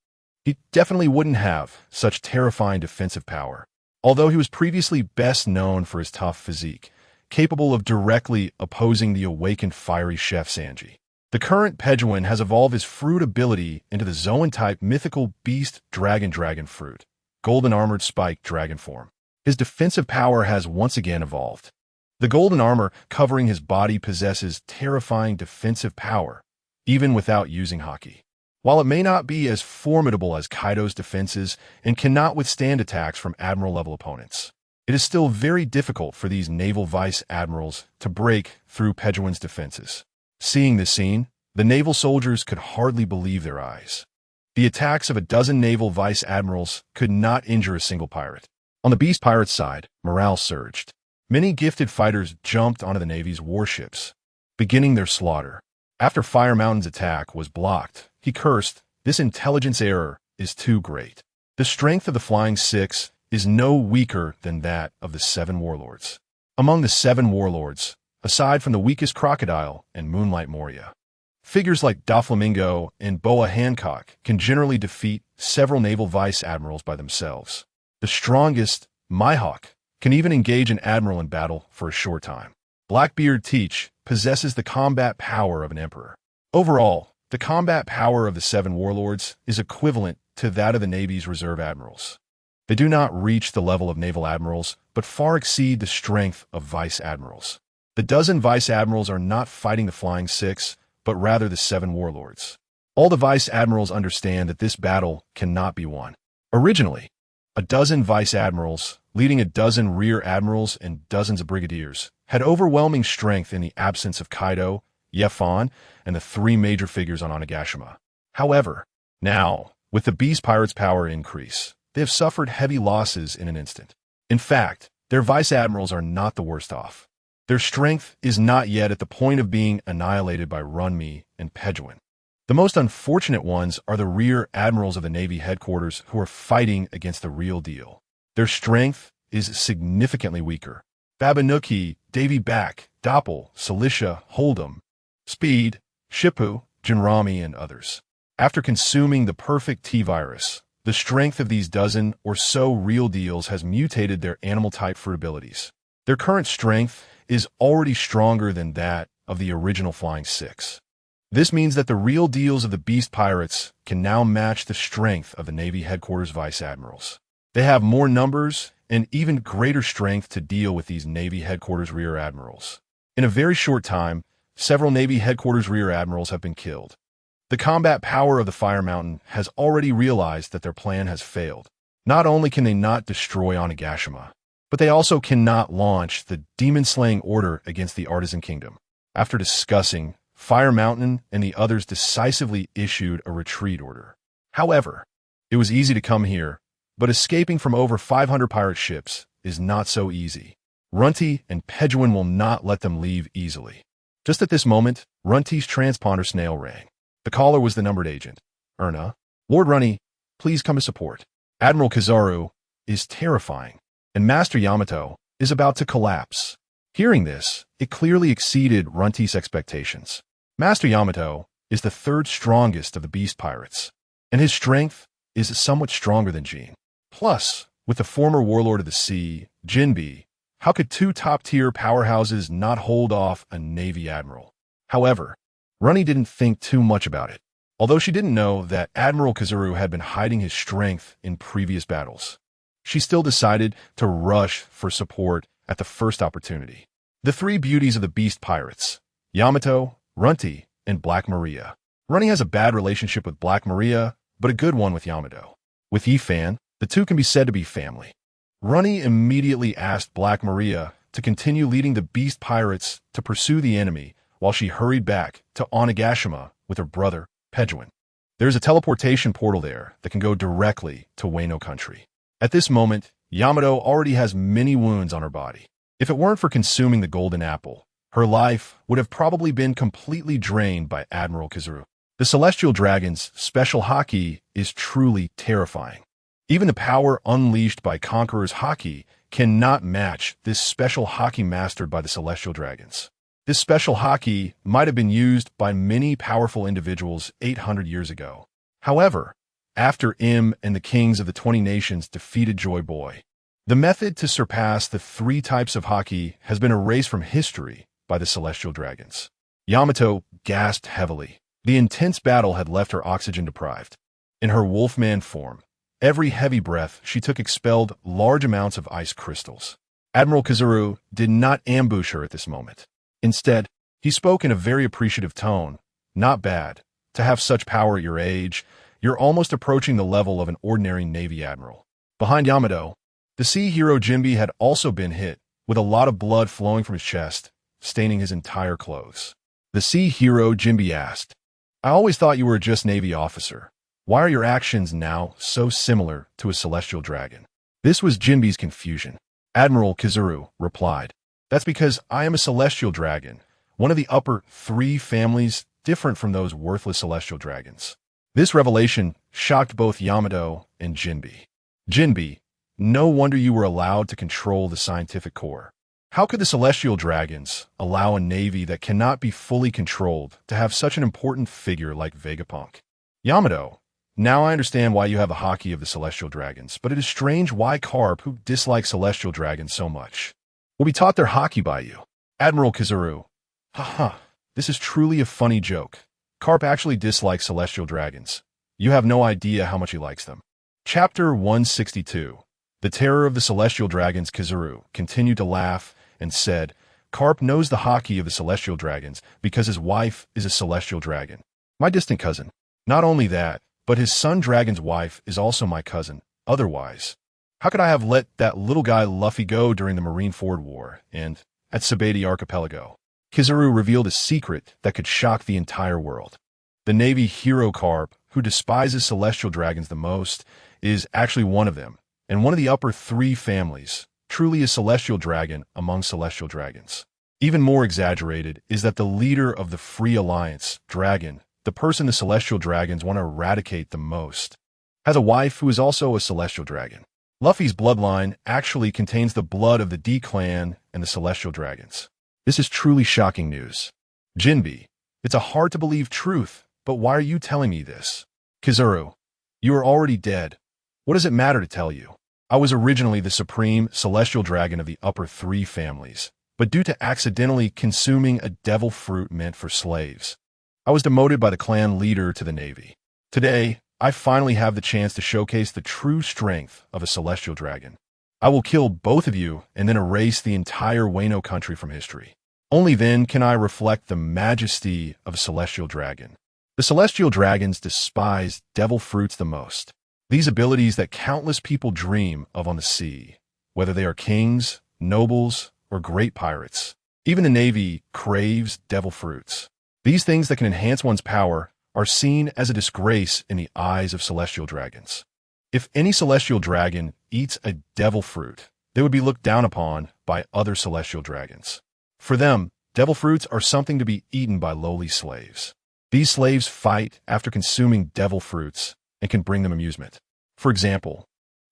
he definitely wouldn't have such terrifying defensive power. Although he was previously best known for his tough physique, capable of directly opposing the awakened fiery Chef Sanji, the current Pejuan has evolved his fruit ability into the Zoan-type mythical beast dragon fruit, golden-armored spiked dragon form. His defensive power has once again evolved. The golden armor covering his body possesses terrifying defensive power, even without using haki. While it may not be as formidable as Kaido's defenses and cannot withstand attacks from admiral-level opponents, it is still very difficult for these naval vice admirals to break through Pejuan's defenses. Seeing this scene, the naval soldiers could hardly believe their eyes. The attacks of a dozen naval vice admirals could not injure a single pirate. On the Beast Pirates' side, morale surged. Many gifted fighters jumped onto the Navy's warships, beginning their slaughter. After Fire Mountain's attack was blocked, he cursed, "This intelligence error is too great. The strength of the Flying Six is no weaker than that of the 7 warlords." Among the 7 warlords, aside from the weakest Crocodile and Moonlight Moria, figures like Doflamingo and Boa Hancock can generally defeat several naval vice admirals by themselves. The strongest, Mihawk, can even engage an admiral in battle for a short time. Blackbeard Teach possesses the combat power of an emperor. Overall, the combat power of the 7 warlords is equivalent to that of the Navy's reserve admirals. They do not reach the level of naval admirals, but far exceed the strength of vice admirals. The dozen vice admirals are not fighting the Flying Six, but rather the 7 warlords. All the vice admirals understand that this battle cannot be won. Originally, a dozen vice admirals, leading a dozen rear admirals and dozens of brigadiers, had overwhelming strength in the absence of Kaido, Yefan, and the 3 major figures on Onigashima. However, now, with the Beast Pirates' power increase, they have suffered heavy losses in an instant. In fact, their vice admirals are not the worst off. Their strength is not yet at the point of being annihilated by Runme and Pejuan. The most unfortunate ones are the rear admirals of the Navy headquarters who are fighting against the real deal. Their strength is significantly weaker. Babanuki, Davy Back, Doppel, Cilicia, Hold'em, Speed, Shippu, Jinrami, and others. After consuming the perfect T-virus, the strength of these dozen or so real deals has mutated their animal-type fruit abilities. Their current strength is already stronger than that of the original Flying Six. This means that the real deals of the Beast Pirates can now match the strength of the Navy headquarters vice admirals. They have more numbers and even greater strength to deal with these Navy headquarters rear admirals. In a very short time, several Navy headquarters rear admirals have been killed. The combat power of the Fire Mountain has already realized that their plan has failed. Not only can they not destroy Onigashima, but they also cannot launch the demon-slaying order against the Artisan Kingdom. After discussing, Fire Mountain and the others decisively issued a retreat order. However, it was easy to come here, but escaping from over 500 pirate ships is not so easy. Runty and Pejuan will not let them leave easily. Just at this moment, Runty's transponder snail rang. The caller was the numbered agent. Erna, Lord Runny, please come to support. Admiral Kizaru is terrifying, and Master Yamato is about to collapse. Hearing this, it clearly exceeded Runty's expectations. Master Yamato is the third strongest of the beast pirates, and his strength is somewhat stronger than Jean. Plus, with the former warlord of the sea, Jinbe, how could two top-tier powerhouses not hold off a Navy admiral? However, Runny didn't think too much about it, although she didn't know that Admiral Kizaru had been hiding his strength in previous battles. She still decided to rush for support at the first opportunity. The three beauties of the beast pirates, Yamato, Runty, and Black Maria. Runny has a bad relationship with Black Maria, but a good one with Yamato. With Ifan, the two can be said to be family. Runny immediately asked Black Maria to continue leading the beast pirates to pursue the enemy while she hurried back to Onigashima with her brother, Pejuan. There's a teleportation portal there that can go directly to Wano country. At this moment, Yamato already has many wounds on her body. If it weren't for consuming the golden apple, her life would have probably been completely drained by Admiral Kizaru. The Celestial Dragon's special haki is truly terrifying. Even the power unleashed by Conqueror's haki cannot match this special haki mastered by the Celestial Dragons. This special haki might have been used by many powerful individuals 800 years ago. However, after Im and the kings of the 20 nations defeated Joy Boy, the method to surpass the three types of haki has been erased from history by the Celestial Dragons. Yamato gasped heavily. The intense battle had left her oxygen deprived. In her wolfman form, every heavy breath she took expelled large amounts of ice crystals. Admiral Kizaru did not ambush her at this moment. Instead, he spoke in a very appreciative tone. Not bad. To have such power at your age, you're almost approaching the level of an ordinary Navy admiral. Behind Yamato, the sea hero Jinbe had also been hit, with a lot of blood flowing from his chest, staining his entire clothes. The sea hero Jinbe asked, I always thought you were just Navy officer. Why are your actions now so similar to a celestial dragon? This was Jinbe's confusion. Admiral Kizaru replied, That's because I am a celestial dragon, one of the upper three families different from those worthless celestial dragons. This revelation shocked both Yamato and Jinbe. Jinbe, no wonder you were allowed to control the scientific core. How could the celestial dragons allow a navy that cannot be fully controlled to have such an important figure like Vegapunk? Yamato, now I understand why you have the haki of the celestial dragons, but it is strange why Carp, who dislikes celestial dragons so much, will be taught their haki by you. Admiral Kizaru, haha, this is truly a funny joke. Carp actually dislikes celestial dragons. You have no idea how much he likes them. Chapter 162. The terror of the celestial dragons. Kizaru continued to laugh and said, Carp knows the haki of the celestial dragons because his wife is a celestial dragon, my distant cousin. Not only that, but his son dragon's wife is also my cousin. Otherwise, how could I have let that little guy Luffy go during the Marineford War and at Sabati Archipelago? Kizaru revealed a secret that could shock the entire world. The Navy hero Carp, who despises celestial dragons the most, is actually one of them, and one of the upper three families, truly a celestial dragon among celestial dragons. Even more exaggerated is that the leader of the Free Alliance, Dragon, the person the celestial dragons want to eradicate the most, has a wife who is also a celestial dragon. Luffy's bloodline actually contains the blood of the D clan and the celestial dragons. This is truly shocking news. Jinbe, it's a hard-to-believe truth, but why are you telling me this? Kizaru, you are already dead. What does it matter to tell you? I was originally the supreme celestial dragon of the upper three families, but due to accidentally consuming a devil fruit meant for slaves, I was demoted by the clan leader to the Navy. Today, I finally have the chance to showcase the true strength of a celestial dragon. I will kill both of you and then erase the entire Wano country from history. Only then can I reflect the majesty of a celestial dragon. The celestial dragons despise devil fruits the most. These abilities that countless people dream of on the sea, whether they are kings, nobles, or great pirates. Even the Navy craves devil fruits. These things that can enhance one's power are seen as a disgrace in the eyes of celestial dragons. If any celestial dragon eats a devil fruit, they would be looked down upon by other celestial dragons. For them, devil fruits are something to be eaten by lowly slaves. These slaves fight after consuming devil fruits and can bring them amusement. For example,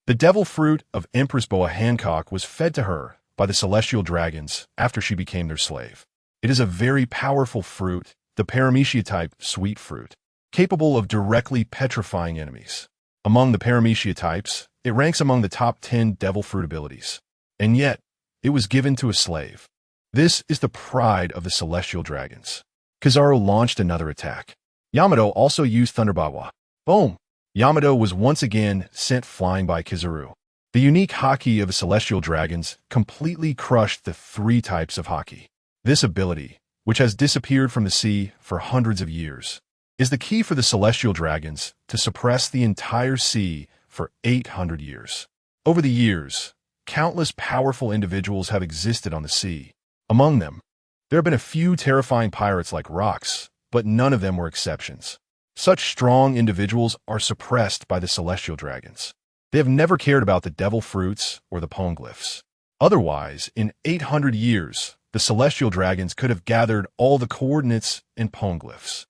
the devil fruit of Empress Boa Hancock was fed to her by the celestial dragons after she became their slave. It is a very powerful fruit, the Paramecia-type sweet fruit, capable of directly petrifying enemies. Among the Paramecia types, it ranks among the top 10 devil fruit abilities. And yet, it was given to a slave. This is the pride of the celestial dragons. Kizaru launched another attack. Yamato also used Thunderbawa. Boom! Yamato was once again sent flying by Kizaru. The unique haki of the celestial dragons completely crushed the 3 types of haki. This ability, which has disappeared from the sea for hundreds of years, is the key for the celestial dragons to suppress the entire sea for 800 years. Over the years, countless powerful individuals have existed on the sea. Among them, there have been a few terrifying pirates like rocks, but none of them were exceptions. Such strong individuals are suppressed by the celestial dragons. They have never cared about the devil fruits or the poneglyphs. Otherwise, in 800 years, the celestial dragons could have gathered all the coordinates and poneglyphs.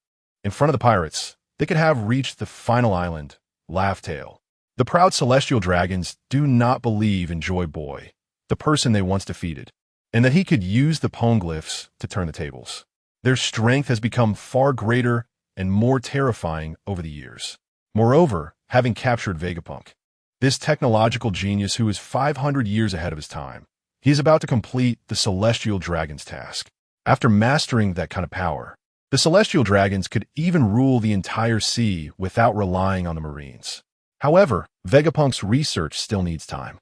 In front of the pirates, they could have reached the final island, Laughtail. The proud celestial dragons do not believe in Joy Boy, the person they once defeated, and that he could use the poneglyphs to turn the tables. Their strength has become far greater and more terrifying over the years. Moreover, having captured Vegapunk, this technological genius who is 500 years ahead of his time, he is about to complete the celestial dragon's task. After mastering that kind of power, the celestial dragons could even rule the entire sea without relying on the Marines. However, Vegapunk's research still needs time.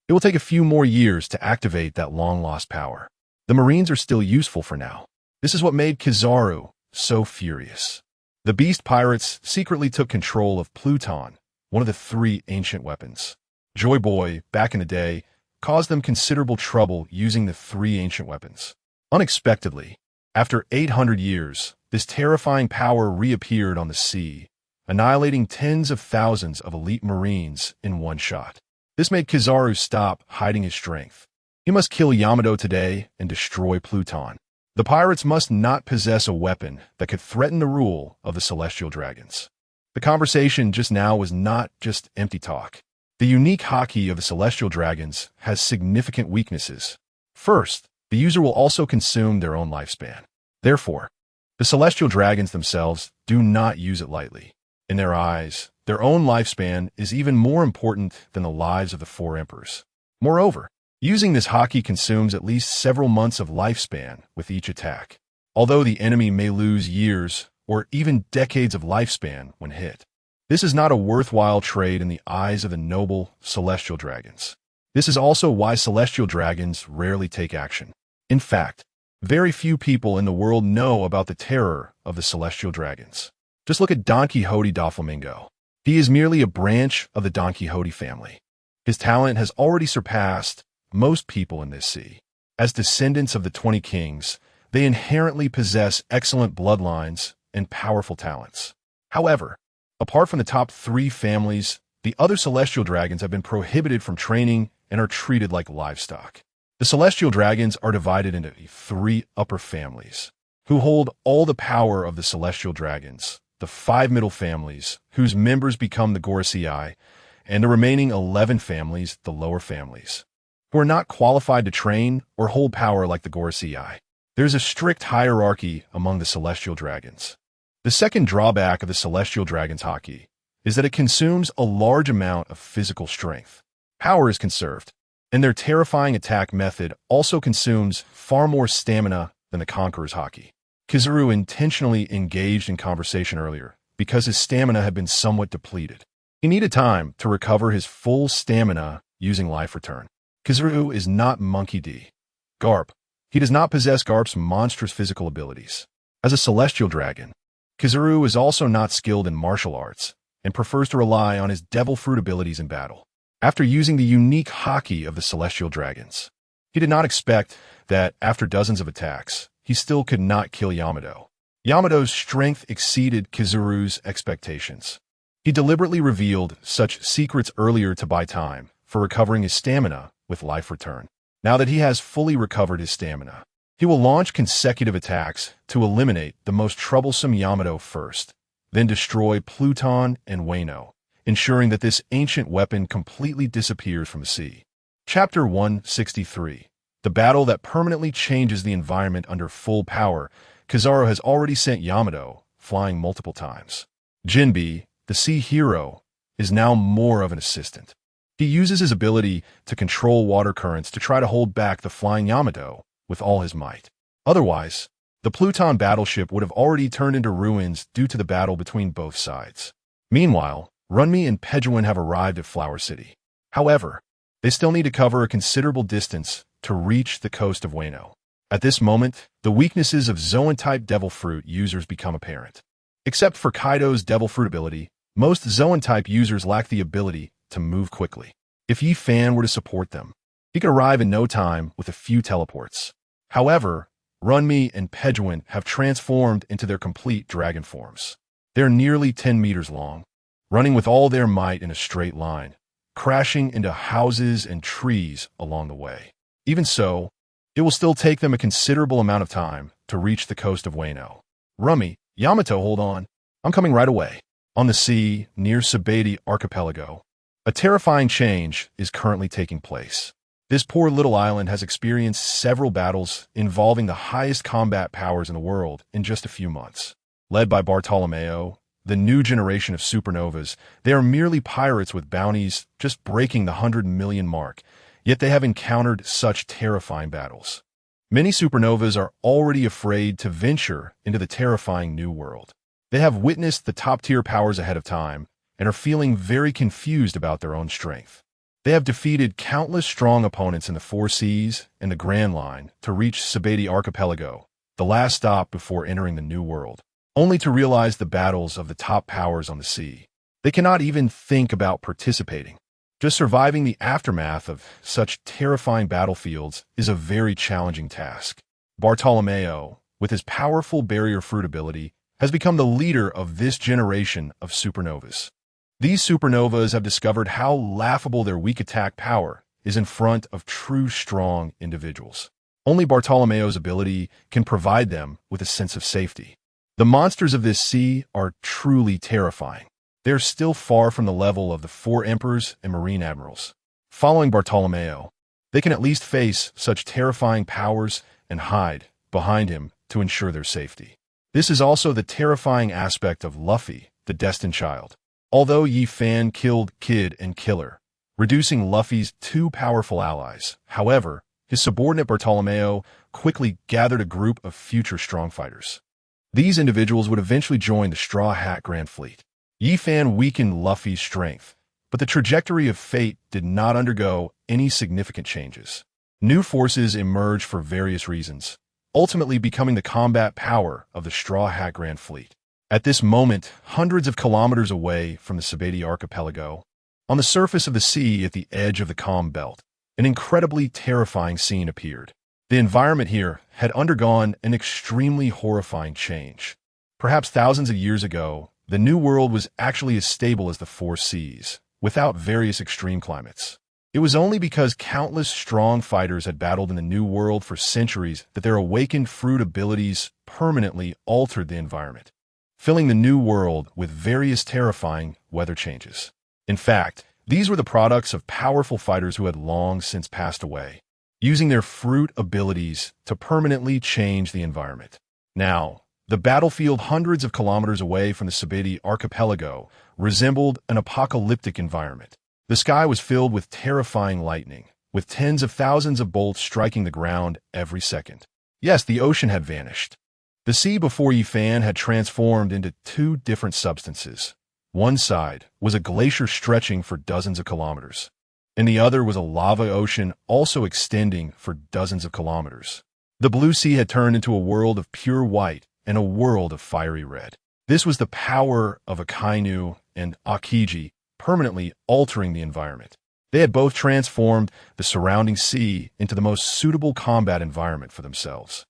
It will take a few more years to activate that long-lost power. The Marines are still useful for now. This is what made Kizaru so furious. The beast pirates secretly took control of Pluton, one of the 3 ancient weapons. Joy Boy, back in the day, caused them considerable trouble using the 3 ancient weapons. Unexpectedly, after 800 years, this terrifying power reappeared on the sea, annihilating tens of thousands of elite Marines in one shot. This made Kizaru stop hiding his strength. He must kill Yamato today and destroy Pluton. The pirates must not possess a weapon that could threaten the rule of the celestial dragons. The conversation just now was not just empty talk. The unique haki of the celestial dragons has significant weaknesses. First, the user will also consume their own lifespan. Therefore, the celestial dragons themselves do not use it lightly. In their eyes, their own lifespan is even more important than the lives of the 4 emperors. Moreover, using this haki consumes at least several months of lifespan with each attack, although the enemy may lose years or even decades of lifespan when hit. This is not a worthwhile trade in the eyes of the noble celestial dragons. This is also why celestial dragons rarely take action. In fact, very few people in the world know about the terror of the celestial dragons. Just look at Don Quixote Doflamingo. He is merely a branch of the Don Quixote family. His talent has already surpassed most people in this sea. As descendants of the 20 kings, they inherently possess excellent bloodlines and powerful talents. However, apart from the top 3 families, the other celestial dragons have been prohibited from training and are treated like livestock. The celestial dragons are divided into 3 upper families, who hold all the power of the celestial dragons, the 5 middle families, whose members become the Gorosei, and the remaining 11 families, the lower families, who are not qualified to train or hold power like the Gorosei. There is a strict hierarchy among the celestial dragons. The second drawback of the celestial dragon's haki is that it consumes a large amount of physical strength. Power is conserved, and their terrifying attack method also consumes far more stamina than the Conqueror's haki. Kizaru intentionally engaged in conversation earlier because his stamina had been somewhat depleted. He needed time to recover his full stamina using Life Return. Kizaru is not Monkey D. Garp. He does not possess Garp's monstrous physical abilities. As a celestial dragon, Kizaru is also not skilled in martial arts and prefers to rely on his devil fruit abilities in battle. After using the unique haki of the celestial dragons, he did not expect that, after dozens of attacks, he still could not kill Yamato. Yamato's strength exceeded Kizaru's expectations. He deliberately revealed such secrets earlier to buy time for recovering his stamina with life return. Now that he has fully recovered his stamina, he will launch consecutive attacks to eliminate the most troublesome Yamato first, then destroy Pluton and Wano, ensuring that this ancient weapon completely disappears from the sea. Chapter 163. The battle that permanently changes the environment under full power. Kizaru has already sent Yamato flying multiple times. Jinbe, the sea hero, is now more of an assistant. He uses his ability to control water currents to try to hold back the flying Yamato with all his might. Otherwise, the Pluton battleship would have already turned into ruins due to the battle between both sides. Meanwhile, Runmi and Pejawin have arrived at Flower City. However, they still need to cover a considerable distance to reach the coast of Wano. At this moment, the weaknesses of Zoan-type Devil Fruit users become apparent. Except for Kaido's Devil Fruit ability, most Zoan-type users lack the ability to move quickly. If Yi Fan were to support them, he could arrive in no time with a few teleports. However, Runmi and Pejawin have transformed into their complete dragon forms. They're nearly 10 meters long, running with all their might in a straight line, crashing into houses and trees along the way. Even so, it will still take them a considerable amount of time to reach the coast of Wano. Runmi, Yamato, hold on. I'm coming right away. On the sea, near Sabaody Archipelago, a terrifying change is currently taking place. This poor little island has experienced several battles involving the highest combat powers in the world in just a few months. Led by Bartolomeo, the new generation of supernovas, they are merely pirates with bounties just breaking the 100 million mark, yet they have encountered such terrifying battles. Many supernovas are already afraid to venture into the terrifying new world. They have witnessed the top-tier powers ahead of time and are feeling very confused about their own strength. They have defeated countless strong opponents in the Four Seas and the Grand Line to reach Sabaody Archipelago, the last stop before entering the New World, only to realize the battles of the top powers on the sea. They cannot even think about participating. Just surviving the aftermath of such terrifying battlefields is a very challenging task. Bartolomeo, with his powerful barrier fruit ability, has become the leader of this generation of supernovas. These supernovas have discovered how laughable their weak attack power is in front of true strong individuals. Only Bartolomeo's ability can provide them with a sense of safety. The monsters of this sea are truly terrifying. They are still far from the level of the four emperors and marine admirals. Following Bartolomeo, they can at least face such terrifying powers and hide behind him to ensure their safety. This is also the terrifying aspect of Luffy, the Destined Child. Although Yi Fan killed Kid and Killer, reducing Luffy's two powerful allies, however, his subordinate Bartolomeo quickly gathered a group of future strong fighters. These individuals would eventually join the Straw Hat Grand Fleet. Yi Fan weakened Luffy's strength, but the trajectory of fate did not undergo any significant changes. New forces emerged for various reasons, ultimately becoming the combat power of the Straw Hat Grand Fleet. At this moment, hundreds of kilometers away from the Sabaody Archipelago, on the surface of the sea at the edge of the Calm Belt, an incredibly terrifying scene appeared. The environment here had undergone an extremely horrifying change. Perhaps thousands of years ago, the New World was actually as stable as the Four Seas, without various extreme climates. It was only because countless strong fighters had battled in the New World for centuries that their awakened fruit abilities permanently altered the environment, filling the New World with various terrifying weather changes. In fact, these were the products of powerful fighters who had long since passed away, using their fruit abilities to permanently change the environment. Now, the battlefield hundreds of kilometers away from the Sabaody Archipelago resembled an apocalyptic environment. The sky was filled with terrifying lightning, with tens of thousands of bolts striking the ground every second. Yes, the ocean had vanished. The sea before Yi Fan had transformed into two different substances. One side was a glacier stretching for dozens of kilometers. and the other was a lava ocean also extending for dozens of kilometers. The blue sea had turned into a world of pure white and a world of fiery red. This was the power of Akainu and Aokiji permanently altering the environment. They had both transformed the surrounding sea into the most suitable combat environment for themselves.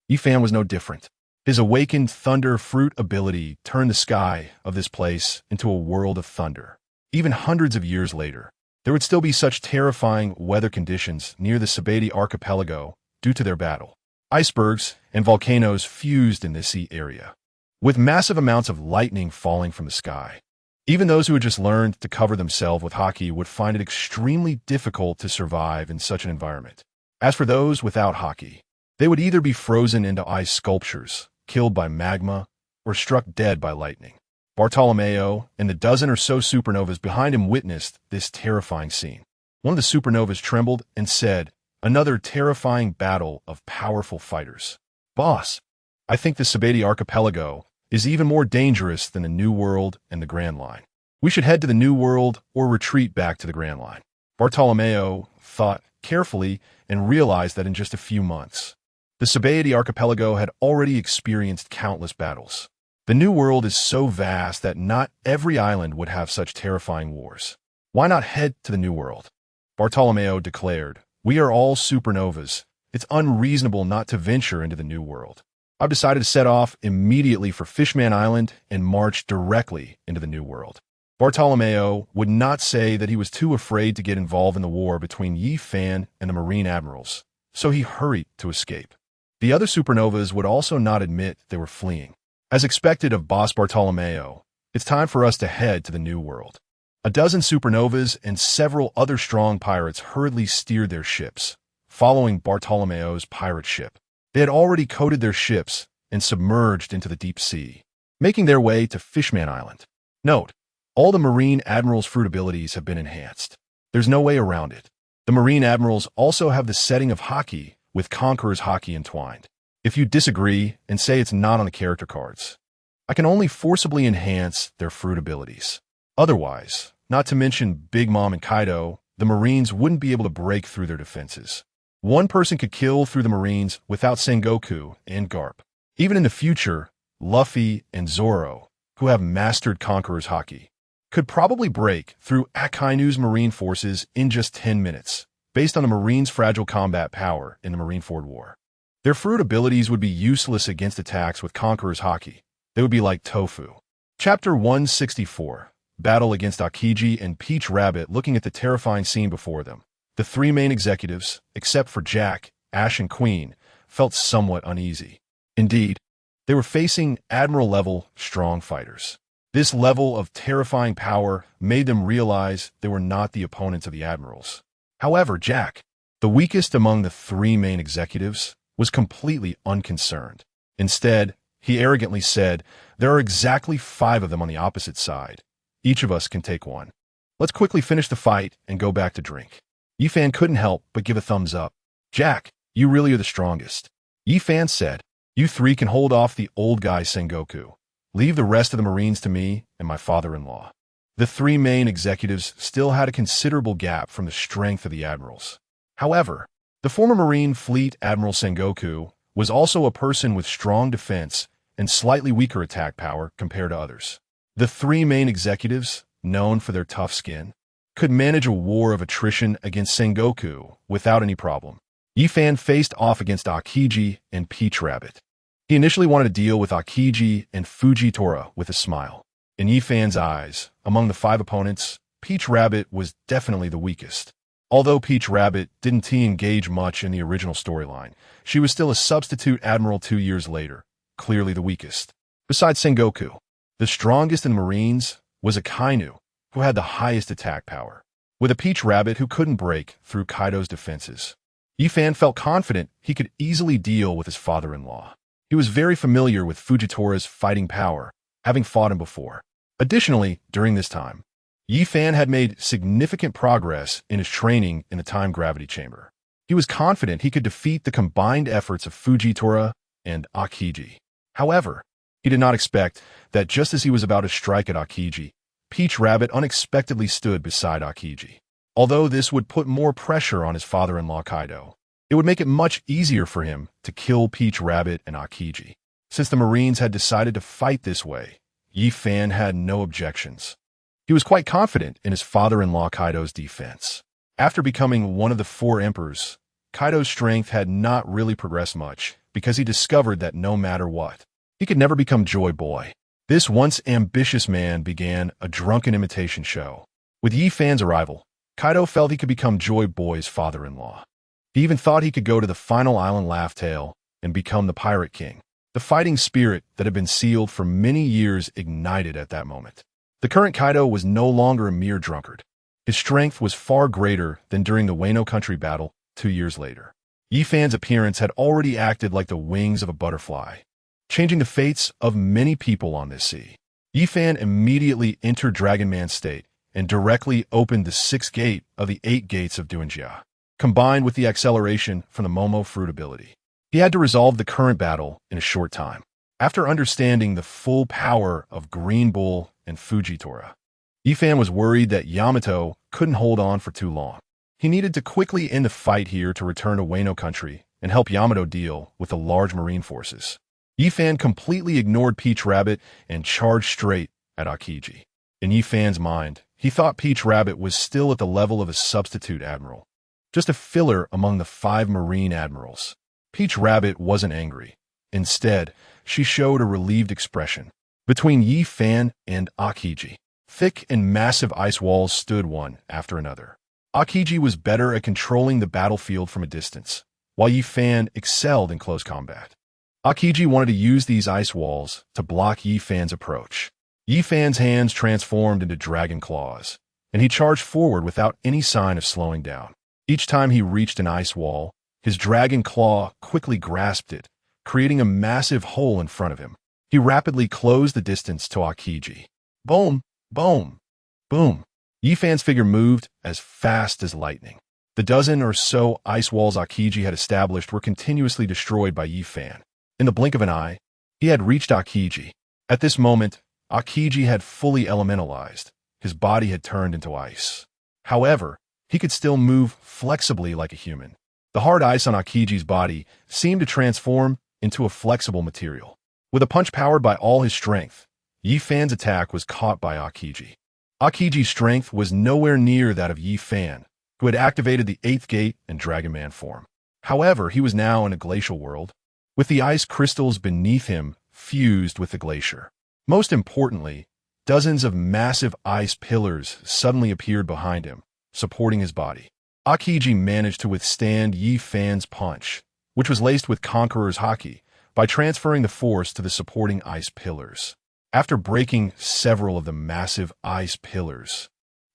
Yifan was no different. His awakened thunder fruit ability turned the sky of this place into a world of thunder. Even hundreds of years later, there would still be such terrifying weather conditions near the Sabeti archipelago due to their battle. Icebergs and volcanoes fused in this sea area, with massive amounts of lightning falling from the sky. Even those who had just learned to cover themselves with haki would find it extremely difficult to survive in such an environment. As for those without haki, they would either be frozen into ice sculptures, killed by magma, or struck dead by lightning. Bartolomeo and the dozen or so supernovas behind him witnessed this terrifying scene. One of the supernovas trembled and said, "Another terrifying battle of powerful fighters. Boss, I think the Sabeti archipelago is even more dangerous than the New World and the Grand Line. We should head to the New World or retreat back to the Grand Line." Bartolomeo thought carefully and realized that in just a few months, the Sabeti archipelago had already experienced countless battles. The New World is so vast that not every island would have such terrifying wars. Why not head to the New World? Bartolomeo declared, "We are all supernovas. It's unreasonable not to venture into the New World. I've decided to set off immediately for Fishman Island and march directly into the New World." Bartolomeo would not say that he was too afraid to get involved in the war between Yi Fan and the Marine Admirals, so he hurried to escape. The other supernovas would also not admit they were fleeing. As expected of Boss Bartolomeo, it's time for us to head to the New World. A dozen supernovas and several other strong pirates hurriedly steered their ships, following Bartolomeo's pirate ship. They had already coated their ships and submerged into the deep sea, making their way to Fishman Island. Note, all the Marine Admiral's fruit abilities have been enhanced. There's no way around it. The Marine Admirals also have the setting of haki with Conqueror's haki entwined. If you disagree and say it's not on the character cards, I can only forcibly enhance their fruit abilities. Otherwise, not to mention Big Mom and Kaido, the Marines wouldn't be able to break through their defenses. One person could kill through the Marines without Sengoku and Garp. Even in the future, Luffy and Zoro, who have mastered Conqueror's haki, could probably break through Akainu's Marine forces in just 10 minutes, based on the Marines' fragile combat power in the Marineford War. Their fruit abilities would be useless against attacks with Conqueror's haki. They would be like tofu. Chapter 164, Battle against Aokiji and Peach Rabbit. Looking at the terrifying scene before them, the three main executives, except for Jack, Ash, and Queen, felt somewhat uneasy. Indeed, they were facing Admiral-level strong fighters. This level of terrifying power made them realize they were not the opponents of the Admirals. However, Jack, the weakest among the three main executives, was completely unconcerned. Instead, he arrogantly said, "There are exactly 5 of them on the opposite side. Each of us can take one. Let's quickly finish the fight and go back to drink." Yifan couldn't help but give a thumbs up. "Jack, you really are the strongest." Yifan said, "You 3 can hold off the old guy Sengoku. Leave the rest of the Marines to me and my father-in-law." The 3 main executives still had a considerable gap from the strength of the admirals. However, the former Marine Fleet Admiral Sengoku was also a person with strong defense and slightly weaker attack power compared to others. The 3 main executives, known for their tough skin, could manage a war of attrition against Sengoku without any problem. Yifan faced off against Aokiji and Peach Rabbit. He initially wanted to deal with Aokiji and Fujitora with a smile. In Yifan's eyes, among the 5 opponents, Peach Rabbit was definitely the weakest. Although Peach Rabbit didn't engage much in the original storyline, she was still a substitute admiral 2 years later, clearly the weakest. Besides Sengoku, the strongest in the Marines was Akainu, who had the highest attack power, with a Peach Rabbit who couldn't break through Kaido's defenses. Yifan felt confident he could easily deal with his father-in-law. He was very familiar with Fujitora's fighting power, having fought him before. Additionally, during this time, Yifan had made significant progress in his training in the time gravity chamber. He was confident he could defeat the combined efforts of Fujitora and Aokiji. However, he did not expect that just as he was about to strike at Aokiji, Peach Rabbit unexpectedly stood beside Aokiji. although this would put more pressure on his father-in-law Kaido. It would make it much easier for him to kill Peach Rabbit and Aokiji. Since the Marines had decided to fight this way, Yi Fan had no objections. He was quite confident in his father-in-law Kaido's defense. After becoming one of the 4 emperors, Kaido's strength had not really progressed much because he discovered that no matter what, he could never become Joy Boy. This once ambitious man began a drunken imitation show. With Yi Fan's arrival, Kaido felt he could become Joy Boy's father-in-law. He even thought he could go to the final island Laugh Tale and become the Pirate King. The fighting spirit that had been sealed for many years ignited at that moment. The current Kaido was no longer a mere drunkard. His strength was far greater than during the Wano Country battle 2 years later. Yi Fan's appearance had already acted like the wings of a butterfly, changing the fates of many people on this sea. Yi Fan immediately entered Dragon Man's state and directly opened the 6th gate of the 8 gates of Duanjia. Combined with the acceleration from the Momo fruit ability, he had to resolve the current battle in a short time. After understanding the full power of Green Bull and Fujitora, Yi Fan was worried that Yamato couldn't hold on for too long. He needed to quickly end the fight here to return to Wano Country and help Yamato deal with the large marine forces. Yi Fan completely ignored Peach Rabbit and charged straight at Aokiji. In Yi Fan's mind, he thought Peach Rabbit was still at the level of a substitute admiral, just a filler among the 5 marine admirals. Peach Rabbit wasn't angry. Instead, she showed a relieved expression. Between Yi Fan and Aokiji, thick and massive ice walls stood one after another. Aokiji was better at controlling the battlefield from a distance, while Yi Fan excelled in close combat. Aokiji wanted to use these ice walls to block Yi Fan's approach. Yi Fan's hands transformed into dragon claws, and he charged forward without any sign of slowing down. Each time he reached an ice wall, his dragon claw quickly grasped it, creating a massive hole in front of him. He rapidly closed the distance to Aokiji. Boom, boom, boom. Yi Fan's figure moved as fast as lightning. The dozen or so ice walls Aokiji had established were continuously destroyed by Yi Fan. In the blink of an eye, he had reached Aokiji. At this moment, Aokiji had fully elementalized. His body had turned into ice. However, he could still move flexibly like a human. The hard ice on Aokiji's body seemed to transform into a flexible material. With a punch powered by all his strength, Yi Fan's attack was caught by Aokiji. Aokiji's strength was nowhere near that of Yi Fan, who had activated the 8th gate in Dragon Man form. However, he was now in a glacial world, with the ice crystals beneath him fused with the glacier. Most importantly, dozens of massive ice pillars suddenly appeared behind him, supporting his body. Aokiji managed to withstand Yi Fan's punch, which was laced with Conqueror's Haki, by transferring the force to the supporting ice pillars. After breaking several of the massive ice pillars,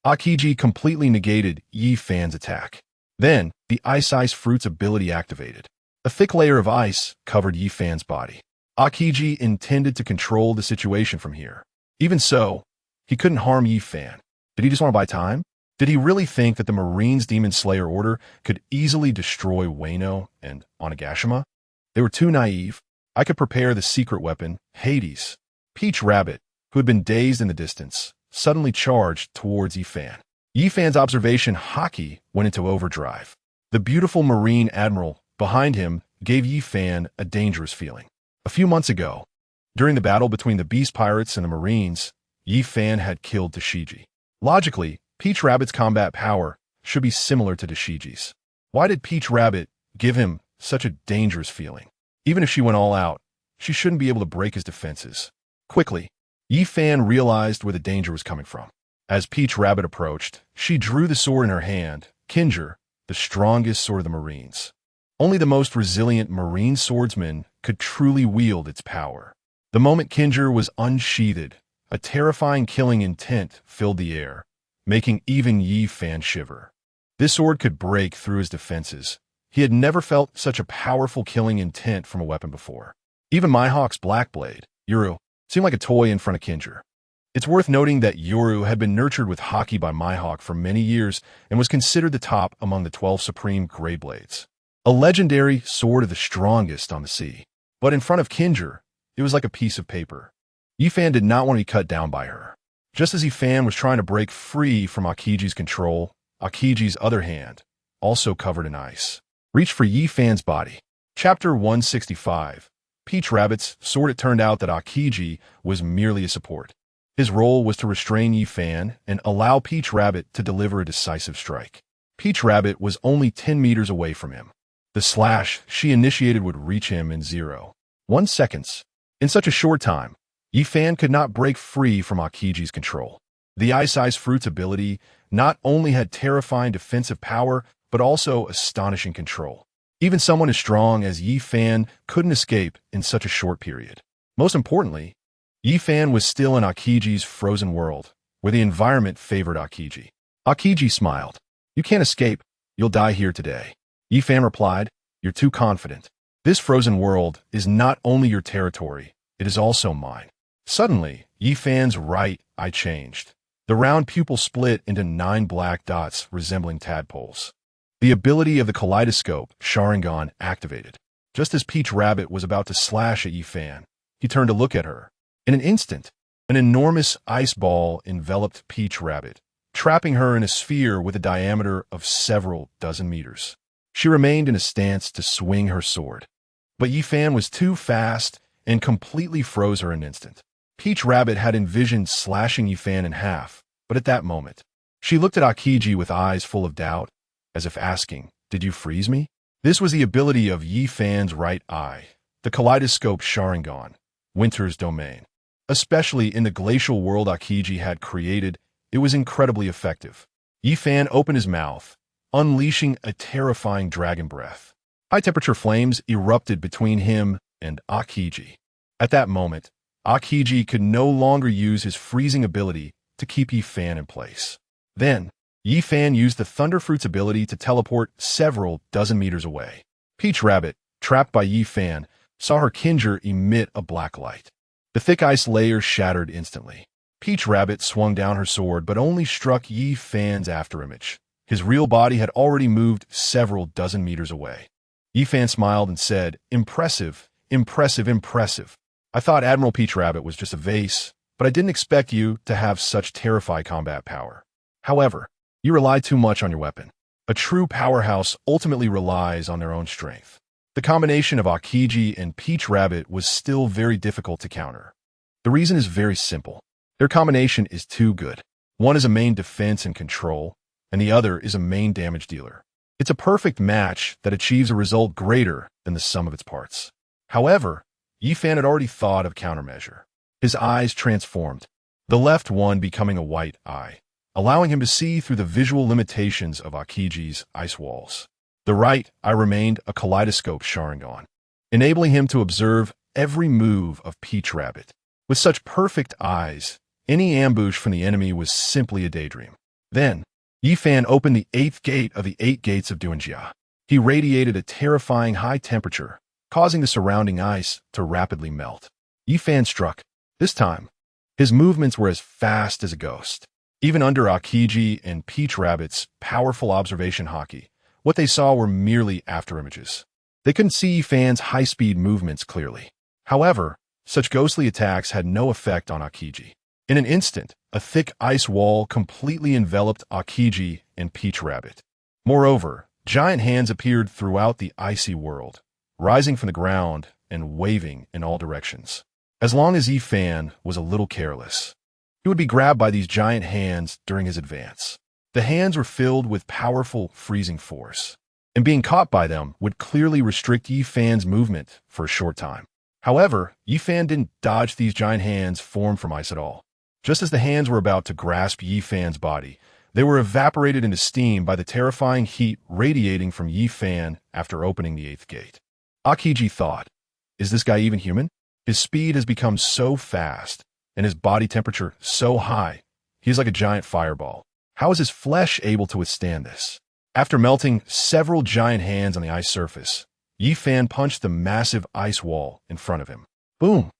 Aokiji completely negated Yi Fan's attack. Then, the Ice Fruit's ability activated. A thick layer of ice covered Yi Fan's body. Aokiji intended to control the situation from here. Even so, he couldn't harm Yi Fan. Did he just want to buy time? Did he really think that the Marines' Demon Slayer Order could easily destroy Wano and Onigashima? They were too naive. I could prepare the secret weapon, Hades. Peach Rabbit, who had been dazed in the distance, suddenly charged towards Yi Fan. Yi Fan's observation Haki went into overdrive. The beautiful Marine Admiral behind him gave Yi Fan a dangerous feeling. A few months ago, during the battle between the Beast Pirates and the Marines, Yi Fan had killed Tashigi. Logically, Peach Rabbit's combat power should be similar to Tashigi's. Why did Peach Rabbit give him such a dangerous feeling? Even if she went all out, she shouldn't be able to break his defenses. Quickly, Yi Fan realized where the danger was coming from. As Peach Rabbit approached, she drew the sword in her hand, Kinger, the strongest sword of the Marines. Only the most resilient Marine swordsman could truly wield its power. The moment Kinger was unsheathed, a terrifying killing intent filled the air, making even Yi Fan shiver. This sword could break through his defenses. He had never felt such a powerful killing intent from a weapon before. Even Mihawk's Black Blade, Yoru, seemed like a toy in front of Kinger. It's worth noting that Yoru had been nurtured with Haki by Mihawk for many years and was considered the top among the 12 supreme Grey Blades. A legendary sword of the strongest on the sea. But in front of Kinger, it was like a piece of paper. Yi Fan did not want to be cut down by her. Just as Yi Fan was trying to break free from Aokiji's control, Akiji's other hand, also covered in ice, reached for Yi Fan's body. Chapter 165. Peach Rabbit's sword. It turned out that Akiji was merely a support. His role was to restrain Yi Fan and allow Peach Rabbit to deliver a decisive strike. Peach Rabbit was only 10 meters away from him. The slash she initiated would reach him in 0.1 seconds. In such a short time, Yi Fan could not break free from Akiji's control. The Ice Fruit's ability not only had terrifying defensive power, but also astonishing control. Even someone as strong as Yi Fan couldn't escape in such a short period. Most importantly, Yi Fan was still in Akiji's frozen world, where the environment favored Akiji. Akiji smiled. "You can't escape. You'll die here today." Yi Fan replied, "You're too confident. This frozen world is not only your territory, it is also mine." Suddenly, Yi Fan's right eye changed. The round pupil split into 9 black dots resembling tadpoles. The ability of the kaleidoscope, Sharingan, activated. Just as Peach Rabbit was about to slash at Yi Fan, he turned to look at her. In an instant, an enormous ice ball enveloped Peach Rabbit, trapping her in a sphere with a diameter of several dozen meters. She remained in a stance to swing her sword, but Yi Fan was too fast and completely froze her in an instant. Peach Rabbit had envisioned slashing Yi Fan in half, but at that moment, she looked at Akiji with eyes full of doubt, as if asking, "Did you freeze me?" This was the ability of Yi Fan's right eye, the kaleidoscope Sharingan, Winter's domain. Especially in the glacial world Akiji had created, it was incredibly effective. Yi Fan opened his mouth, unleashing a terrifying dragon breath. High-temperature flames erupted between him and Akiji. At that moment, Akiji could no longer use his freezing ability to keep Yi Fan in place. Then, Yi Fan used the Thunder Fruit's ability to teleport several dozen meters away. Peach Rabbit, trapped by Yi Fan, saw her Kinjur emit a black light. The thick ice layer shattered instantly. Peach Rabbit swung down her sword but only struck Yi Fan's afterimage. His real body had already moved several dozen meters away. Yi Fan smiled and said, "Impressive, impressive, impressive. I thought Admiral Peach Rabbit was just a vase, but I didn't expect you to have such terrifying combat power. However, you rely too much on your weapon. A true powerhouse ultimately relies on their own strength." The combination of Akiji and Peach Rabbit was still very difficult to counter. The reason is very simple. Their combination is too good. One is a main defense and control, and the other is a main damage dealer. It's a perfect match that achieves a result greater than the sum of its parts. However, Yi Fan had already thought of countermeasure. His eyes transformed, the left one becoming a white eye, allowing him to see through the visual limitations of Akiji's ice walls. The right eye remained a kaleidoscope Sharingan, enabling him to observe every move of Peach Rabbit. With such perfect eyes, any ambush from the enemy was simply a daydream. Then, Yi Fan opened the 8th gate of the 8 gates of Duanjia. He radiated a terrifying high temperature, causing the surrounding ice to rapidly melt. Yi Fan struck. This time, his movements were as fast as a ghost. Even under Akiji and Peach Rabbit's powerful observation haki, what they saw were merely afterimages. They couldn't see Yi Fan's high-speed movements clearly. However, such ghostly attacks had no effect on Akiji. In an instant, a thick ice wall completely enveloped Akiji and Peach Rabbit. Moreover, giant hands appeared throughout the icy world, rising from the ground and waving in all directions. As long as Yi Fan was a little careless, he would be grabbed by these giant hands during his advance. The hands were filled with powerful freezing force, and being caught by them would clearly restrict Yi Fan's movement for a short time. However, Yi Fan didn't dodge these giant hands formed from ice at all. Just as the hands were about to grasp Yi Fan's body, they were evaporated into steam by the terrifying heat radiating from Yi Fan after opening the 8th gate. Akiji thought, "Is this guy even human? His speed has become so fast, and his body temperature so high. He is like a giant fireball. How is his flesh able to withstand this?" After melting several giant hands on the ice surface, Yi Fan punched the massive ice wall in front of him. Boom!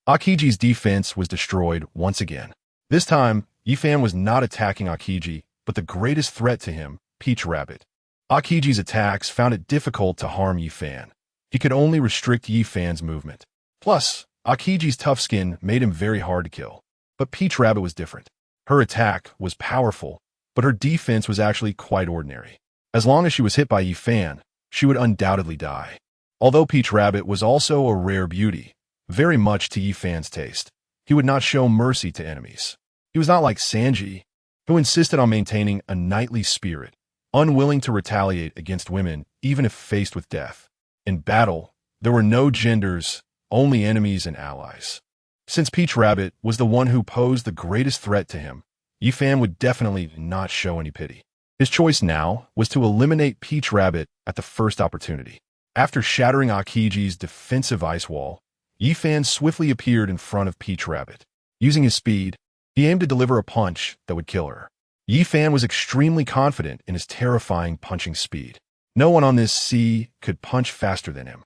Akiji's defense was destroyed once again. This time, Yi Fan was not attacking Akiji, but the greatest threat to him, Peach Rabbit. Akiji's attacks found it difficult to harm Yi Fan. He could only restrict Yi Fan's movement. Plus, Akiji's tough skin made him very hard to kill. But Peach Rabbit was different. Her attack was powerful, but her defense was actually quite ordinary. As long as she was hit by Yi-Fan, she would undoubtedly die. Although Peach Rabbit was also a rare beauty, very much to Yi-Fan's taste, he would not show mercy to enemies. He was not like Sanji, who insisted on maintaining a knightly spirit, unwilling to retaliate against women even if faced with death. In battle, there were no genders, only enemies and allies. Since Peach Rabbit was the one who posed the greatest threat to him, Yi-Fan would definitely not show any pity. His choice now was to eliminate Peach Rabbit at the first opportunity. After shattering Akiji's defensive ice wall, Yi-Fan swiftly appeared in front of Peach Rabbit. Using his speed, he aimed to deliver a punch that would kill her. Yi-Fan was extremely confident in his terrifying punching speed. No one on this sea could punch faster than him.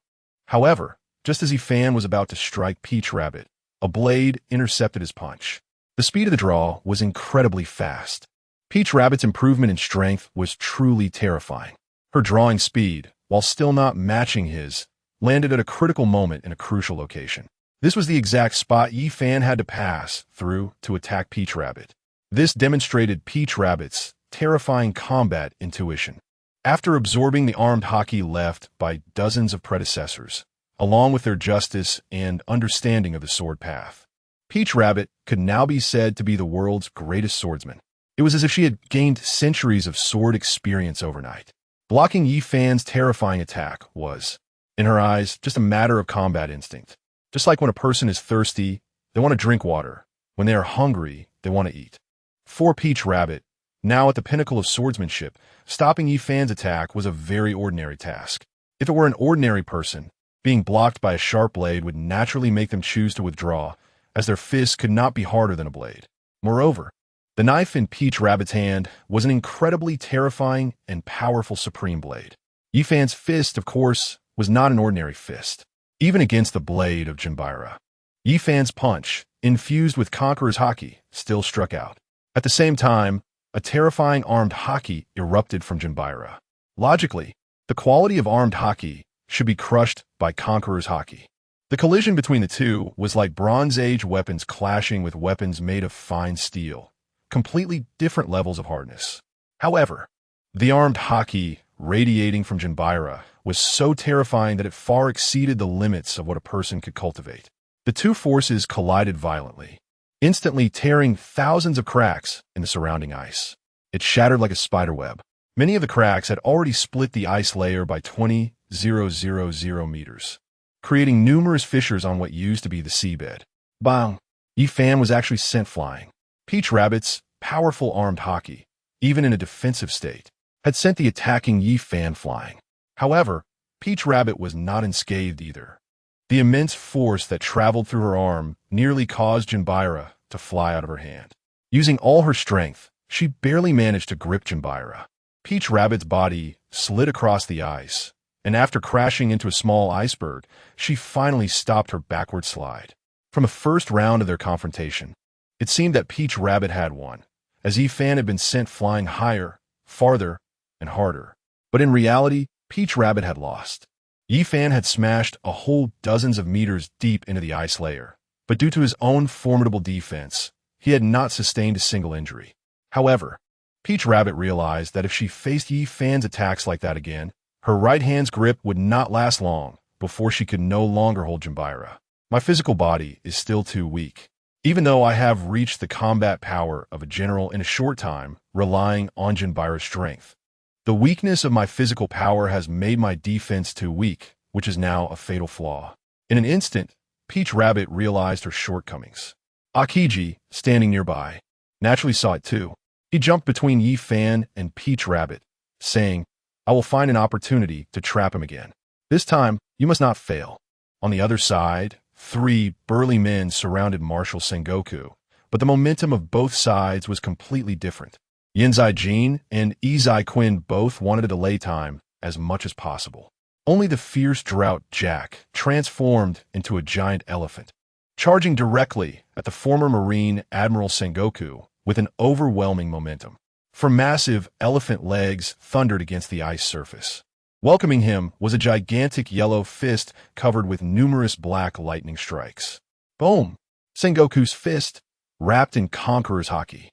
However, just as Yi-Fan was about to strike Peach Rabbit, a blade intercepted his punch. The speed of the draw was incredibly fast. Peach Rabbit's improvement in strength was truly terrifying. Her drawing speed, while still not matching his, landed at a critical moment in a crucial location. This was the exact spot Yi-Fan had to pass through to attack Peach Rabbit. This demonstrated Peach Rabbit's terrifying combat intuition. After absorbing the armed haki left by dozens of predecessors, along with their justice and understanding of the sword path, Peach Rabbit could now be said to be the world's greatest swordsman. It was as if she had gained centuries of sword experience overnight. Blocking Yi-Fan's terrifying attack was, in her eyes, just a matter of combat instinct. Just like when a person is thirsty, they want to drink water. When they are hungry, they want to eat. For Peach Rabbit, now at the pinnacle of swordsmanship, stopping Yi-Fan's attack was a very ordinary task. If it were an ordinary person, being blocked by a sharp blade would naturally make them choose to withdraw, as their fists could not be harder than a blade. Moreover, the knife in Peach Rabbit's hand was an incredibly terrifying and powerful supreme blade. Yi-Fan's fist, of course, was not an ordinary fist. Even against the blade of Jinbei, Yi-Fan's punch, infused with Conqueror's haki, still struck out. At the same time, a terrifying armed haki erupted from Jinbei. Logically, the quality of armed haki should be crushed by Conqueror's haki. The collision between the two was like Bronze Age weapons clashing with weapons made of fine steel, completely different levels of hardness. However, the armed haki radiating from Jinbei was so terrifying that it far exceeded the limits of what a person could cultivate. The two forces collided violently, instantly tearing thousands of cracks in the surrounding ice. It shattered like a spiderweb. Many of the cracks had already split the ice layer by 20,000 meters, creating numerous fissures on what used to be the seabed. Bang! Yi-Fan was actually sent flying. Peach Rabbit's powerful armed haki, even in a defensive state, had sent the attacking Yi-Fan flying. However, Peach Rabbit was not unscathed either. The immense force that traveled through her arm nearly caused Jinbei to fly out of her hand. Using all her strength, she barely managed to grip Jinbei. Peach Rabbit's body slid across the ice, and after crashing into a small iceberg, she finally stopped her backward slide. From the first round of their confrontation, it seemed that Peach Rabbit had won, as Yi-Fan had been sent flying higher, farther, and harder. But in reality, Peach Rabbit had lost. Yi-Fan had smashed a whole dozens of meters deep into the ice layer, but due to his own formidable defense, he had not sustained a single injury. However, Peach Rabbit realized that if she faced Yi-Fan's attacks like that again, her right hand's grip would not last long before she could no longer hold Jinbei. My physical body is still too weak. Even though I have reached the combat power of a general in a short time, relying on Jinbei's strength, the weakness of my physical power has made my defense too weak, which is now a fatal flaw. In an instant, Peach Rabbit realized her shortcomings. Akiji, standing nearby, naturally saw it too. He jumped between Yi-Fan and Peach Rabbit, saying, "I will find an opportunity to trap him again. This time, you must not fail." On the other side, 3 burly men surrounded Marshal Sengoku, but the momentum of both sides was completely different. Yinzai Jin and Izai Quinn both wanted to delay time as much as possible. Only the fierce drought Jack transformed into a giant elephant, charging directly at the former Marine Admiral Sengoku with an overwhelming momentum. For massive elephant legs thundered against the ice surface. Welcoming him was a gigantic yellow fist covered with numerous black lightning strikes. Boom! Sengoku's fist, wrapped in Conqueror's haki,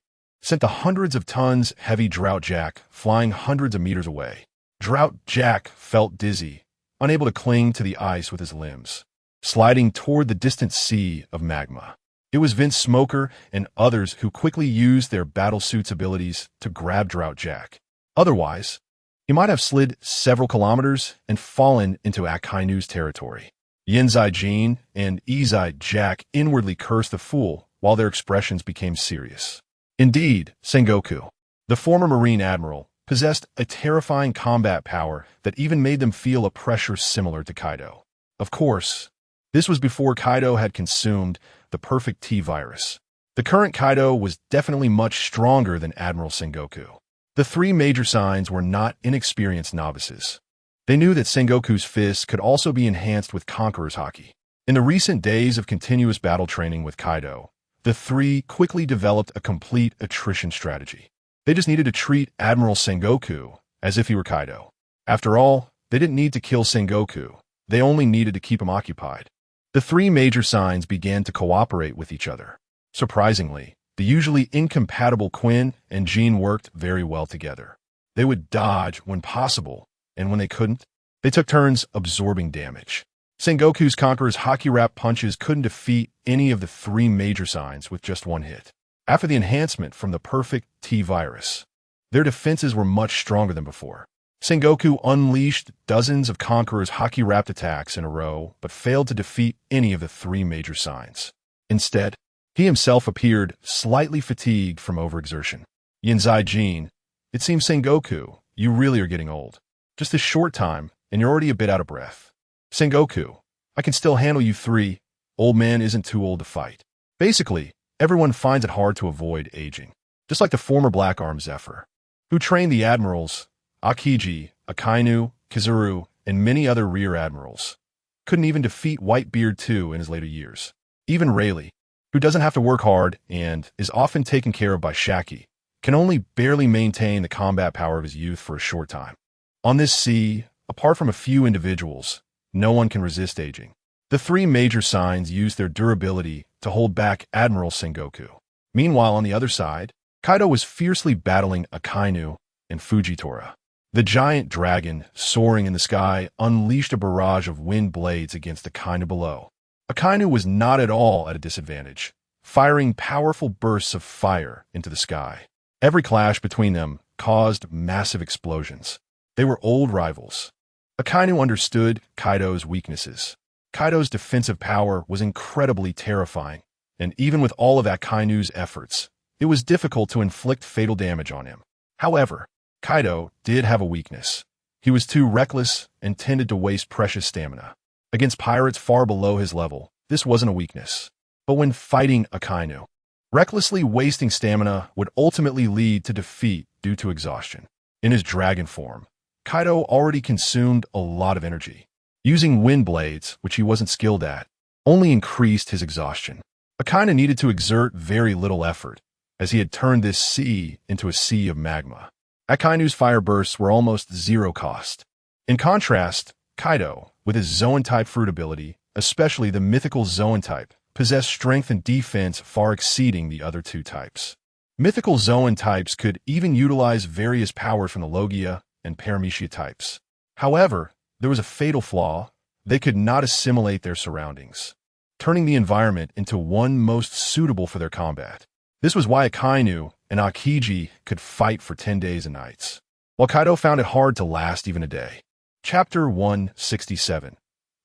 sent the hundreds of tons heavy Drought Jack flying hundreds of meters away. Drought Jack felt dizzy, unable to cling to the ice with his limbs, sliding toward the distant sea of magma. It was Vince Smoker and others who quickly used their battlesuit's abilities to grab Drought Jack. Otherwise, he might have slid several kilometers and fallen into Akainu's territory. Yinzai Jin and Izai Jack inwardly cursed the fool while their expressions became serious. Indeed, Sengoku, the former Marine Admiral, possessed a terrifying combat power that even made them feel a pressure similar to Kaido. Of course, this was before Kaido had consumed the perfect T-virus. The current Kaido was definitely much stronger than Admiral Sengoku. The three major signs were not inexperienced novices. They knew that Sengoku's fists could also be enhanced with Conqueror's Haki. In the recent days of continuous battle training with Kaido, the three quickly developed a complete attrition strategy. They just needed to treat Admiral Sengoku as if he were Kaido. After all, they didn't need to kill Sengoku. They only needed to keep him occupied. The three major signs began to cooperate with each other. Surprisingly, the usually incompatible Quinn and Jean worked very well together. They would dodge when possible, and when they couldn't, they took turns absorbing damage. Sengoku's Conqueror's Haki Wrap punches couldn't defeat any of the three major signs with just one hit. After the enhancement from the perfect T-virus, their defenses were much stronger than before. Sengoku unleashed dozens of Conqueror's Haki Wrapped attacks in a row, but failed to defeat any of the three major signs. Instead, he himself appeared slightly fatigued from overexertion. Yinzai Jin, it seems Sengoku, you really are getting old. Just a short time, and you're already a bit out of breath. Sengoku, I can still handle you three. Old man isn't too old to fight. Basically, everyone finds it hard to avoid aging. Just like the former Black Arm Zephyr, who trained the admirals, Akiji, Akainu, Kizuru, and many other rear admirals. Couldn't even defeat Whitebeard II in his later years. Even Rayleigh, who doesn't have to work hard and is often taken care of by Shaki, can only barely maintain the combat power of his youth for a short time. On this sea, apart from a few individuals, no one can resist aging. The three major signs use their durability to hold back Admiral Sengoku. Meanwhile, on the other side, Kaido was fiercely battling Akainu and Fujitora. The giant dragon, soaring in the sky, unleashed a barrage of wind blades against Akainu below. Akainu was not at all at a disadvantage, firing powerful bursts of fire into the sky. Every clash between them caused massive explosions. They were old rivals. Akainu understood Kaido's weaknesses. Kaido's defensive power was incredibly terrifying, and even with all of Akainu's efforts, it was difficult to inflict fatal damage on him. However, Kaido did have a weakness. He was too reckless and tended to waste precious stamina. Against pirates far below his level, this wasn't a weakness. But when fighting Akainu, recklessly wasting stamina would ultimately lead to defeat due to exhaustion. In his dragon form, Kaido already consumed a lot of energy. Using wind blades, which he wasn't skilled at, only increased his exhaustion. Akainu needed to exert very little effort, as he had turned this sea into a sea of magma. Akainu's fire bursts were almost zero cost. In contrast, Kaido, with his Zoan-type fruit ability, especially the mythical Zoan type, possessed strength and defense far exceeding the other two types. Mythical Zoan types could even utilize various powers from the Logia and Paramecia types. However, there was a fatal flaw: they could not assimilate their surroundings, turning the environment into one most suitable for their combat. This was why Akainu and Akiji could fight for 10 days and nights, while Kaido found it hard to last even a day. Chapter 167.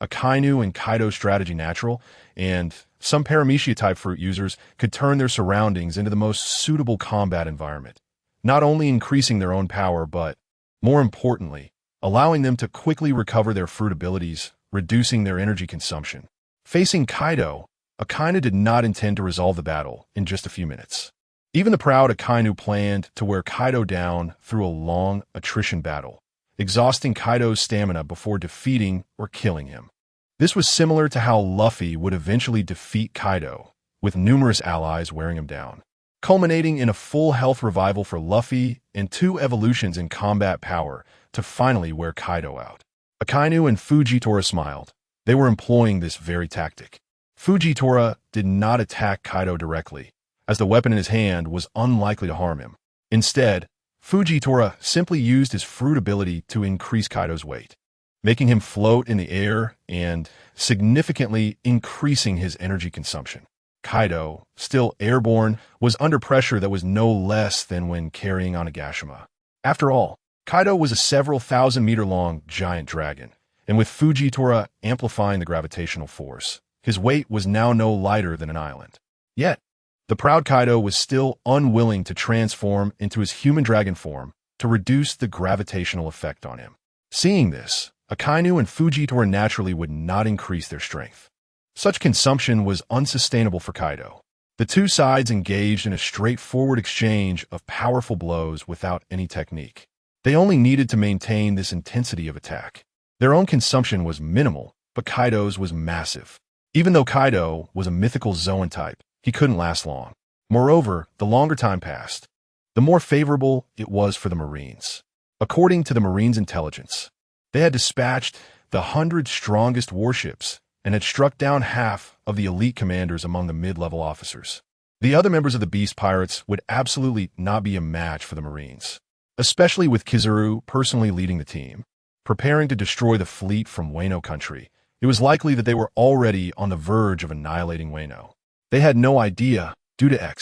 Akainu and Kaido's strategy natural, and some Paramecia-type fruit users could turn their surroundings into the most suitable combat environment, not only increasing their own power, but, more importantly, allowing them to quickly recover their fruit abilities, reducing their energy consumption. Facing Kaido, Akainu did not intend to resolve the battle in just a few minutes. Even the proud Akainu planned to wear Kaido down through a long attrition battle, exhausting Kaido's stamina before defeating or killing him. This was similar to how Luffy would eventually defeat Kaido, with numerous allies wearing him down, culminating in a full health revival for Luffy and 2 evolutions in combat power to finally wear Kaido out. Akainu and Fujitora smiled. They were employing this very tactic. Fujitora did not attack Kaido directly, as the weapon in his hand was unlikely to harm him. Instead, Fujitora simply used his fruit ability to increase Kaido's weight, making him float in the air and significantly increasing his energy consumption. Kaido, still airborne, was under pressure that was no less than when carrying Onigashima. After all, Kaido was a several thousand-meter-long giant dragon, and with Fujitora amplifying the gravitational force, his weight was now no lighter than an island. Yet, the proud Kaido was still unwilling to transform into his human dragon form to reduce the gravitational effect on him. Seeing this, Akainu and Fujitora naturally would not increase their strength. Such consumption was unsustainable for Kaido. The two sides engaged in a straightforward exchange of powerful blows without any technique. They only needed to maintain this intensity of attack. Their own consumption was minimal, but Kaido's was massive. Even though Kaido was a mythical Zoan type, he couldn't last long. Moreover, the longer time passed, the more favorable it was for the Marines. According to the Marines' intelligence, they had dispatched the 100 strongest warships and had struck down half of the elite commanders among the mid-level officers. The other members of the Beast Pirates would absolutely not be a match for the Marines, especially with Kizaru personally leading the team, preparing to destroy the fleet from Wano country. It was likely that they were already on the verge of annihilating Wano. They had no idea, due to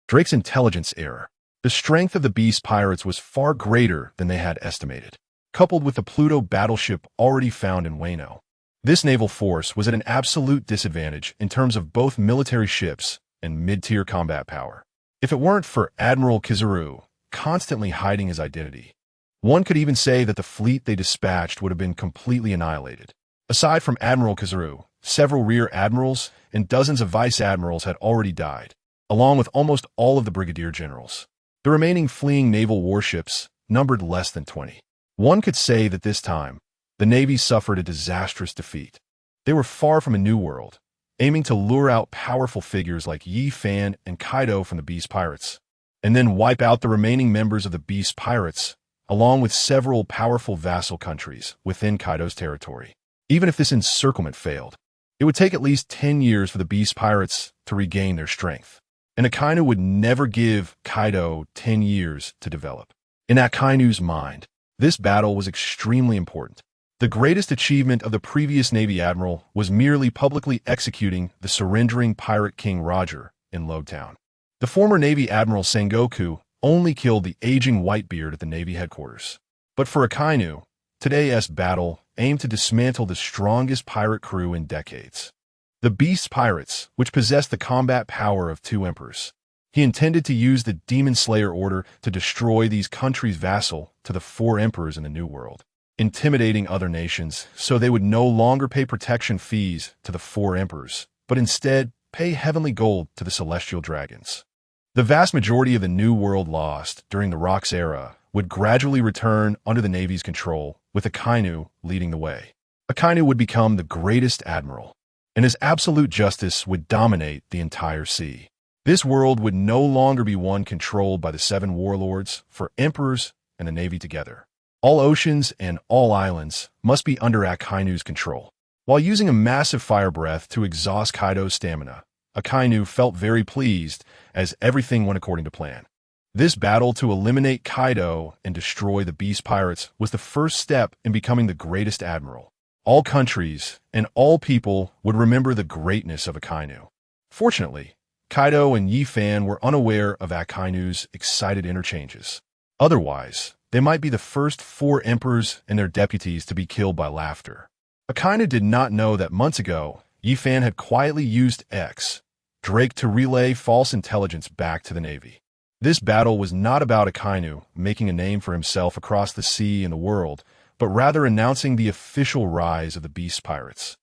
Drake's intelligence error. The strength of the Beast Pirates was far greater than they had estimated, coupled with the Pluto battleship already found in Wano. This naval force was at an absolute disadvantage in terms of both military ships and mid-tier combat power. If it weren't for Admiral Kizaru constantly hiding his identity, one could even say that the fleet they dispatched would have been completely annihilated. Aside from Admiral Kizaru, several rear admirals and dozens of vice admirals had already died, along with almost all of the brigadier generals. The remaining fleeing naval warships numbered less than 20. One could say that this time, the Navy suffered a disastrous defeat. They were far from a new world, aiming to lure out powerful figures like Yi Fan and Kaido from the Beast Pirates, and then wipe out the remaining members of the Beast Pirates, along with several powerful vassal countries within Kaido's territory. Even if this encirclement failed, it would take at least 10 years for the Beast Pirates to regain their strength, and Akainu would never give Kaido 10 years to develop. In Akainu's mind, this battle was extremely important. The greatest achievement of the previous Navy Admiral was merely publicly executing the surrendering pirate King Roger in Lodetown. The former Navy Admiral Sengoku only killed the aging Whitebeard at the Navy headquarters. But for Akainu, today's battle aimed to dismantle the strongest pirate crew in decades. The Beast Pirates, which possessed the combat power of two emperors. He intended to use the Demon Slayer order to destroy these countries vassal to the four emperors in the New World, intimidating other nations so they would no longer pay protection fees to the four emperors, but instead pay heavenly gold to the celestial dragons. The vast majority of the New World lost during the Rocks era would gradually return under the Navy's control, with Akainu leading the way. Akainu would become the greatest admiral, and his absolute justice would dominate the entire sea. This world would no longer be one controlled by the seven warlords, for emperors and the Navy together. All oceans and all islands must be under Akainu's control. While using a massive fire breath to exhaust Kaido's stamina, Akainu felt very pleased as everything went according to plan. This battle to eliminate Kaido and destroy the Beast Pirates was the first step in becoming the greatest admiral. All countries and all people would remember the greatness of Akainu. Fortunately, Kaido and Yi Fan were unaware of Akainu's excited interchanges. Otherwise, they might be the first four emperors and their deputies to be killed by laughter. Akainu did not know that months ago, Yi Fan had quietly used Drake to relay false intelligence back to the Navy. This battle was not about Akainu making a name for himself across the sea and the world, but rather announcing the official rise of the Beast Pirates.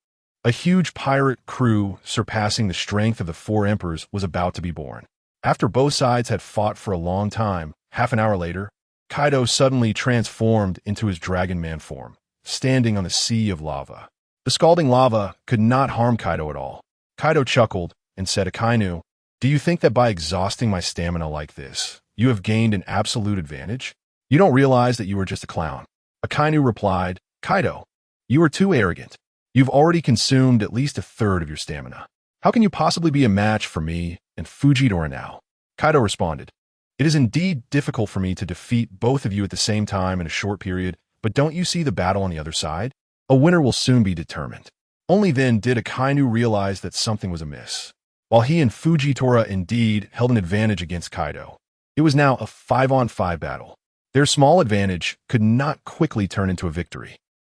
A huge pirate crew surpassing the strength of the four emperors was about to be born. After both sides had fought for a long time, half an hour later, Kaido suddenly transformed into his Dragon Man form, standing on the sea of lava. The scalding lava could not harm Kaido at all. Kaido chuckled and said, "Akainu, do you think that by exhausting my stamina like this, you have gained an absolute advantage? You don't realize that you are just a clown." Akainu replied, "Kaido, you are too arrogant. You've already consumed at least a third of your stamina. How can you possibly be a match for me and Fujitora now?" Kaido responded, "It is indeed difficult for me to defeat both of you at the same time in a short period, but don't you see the battle on the other side? A winner will soon be determined." Only then did Akainu realize that something was amiss. While he and Fujitora indeed held an advantage against Kaido, it was now a 5-on-5 battle. Their small advantage could not quickly turn into a victory.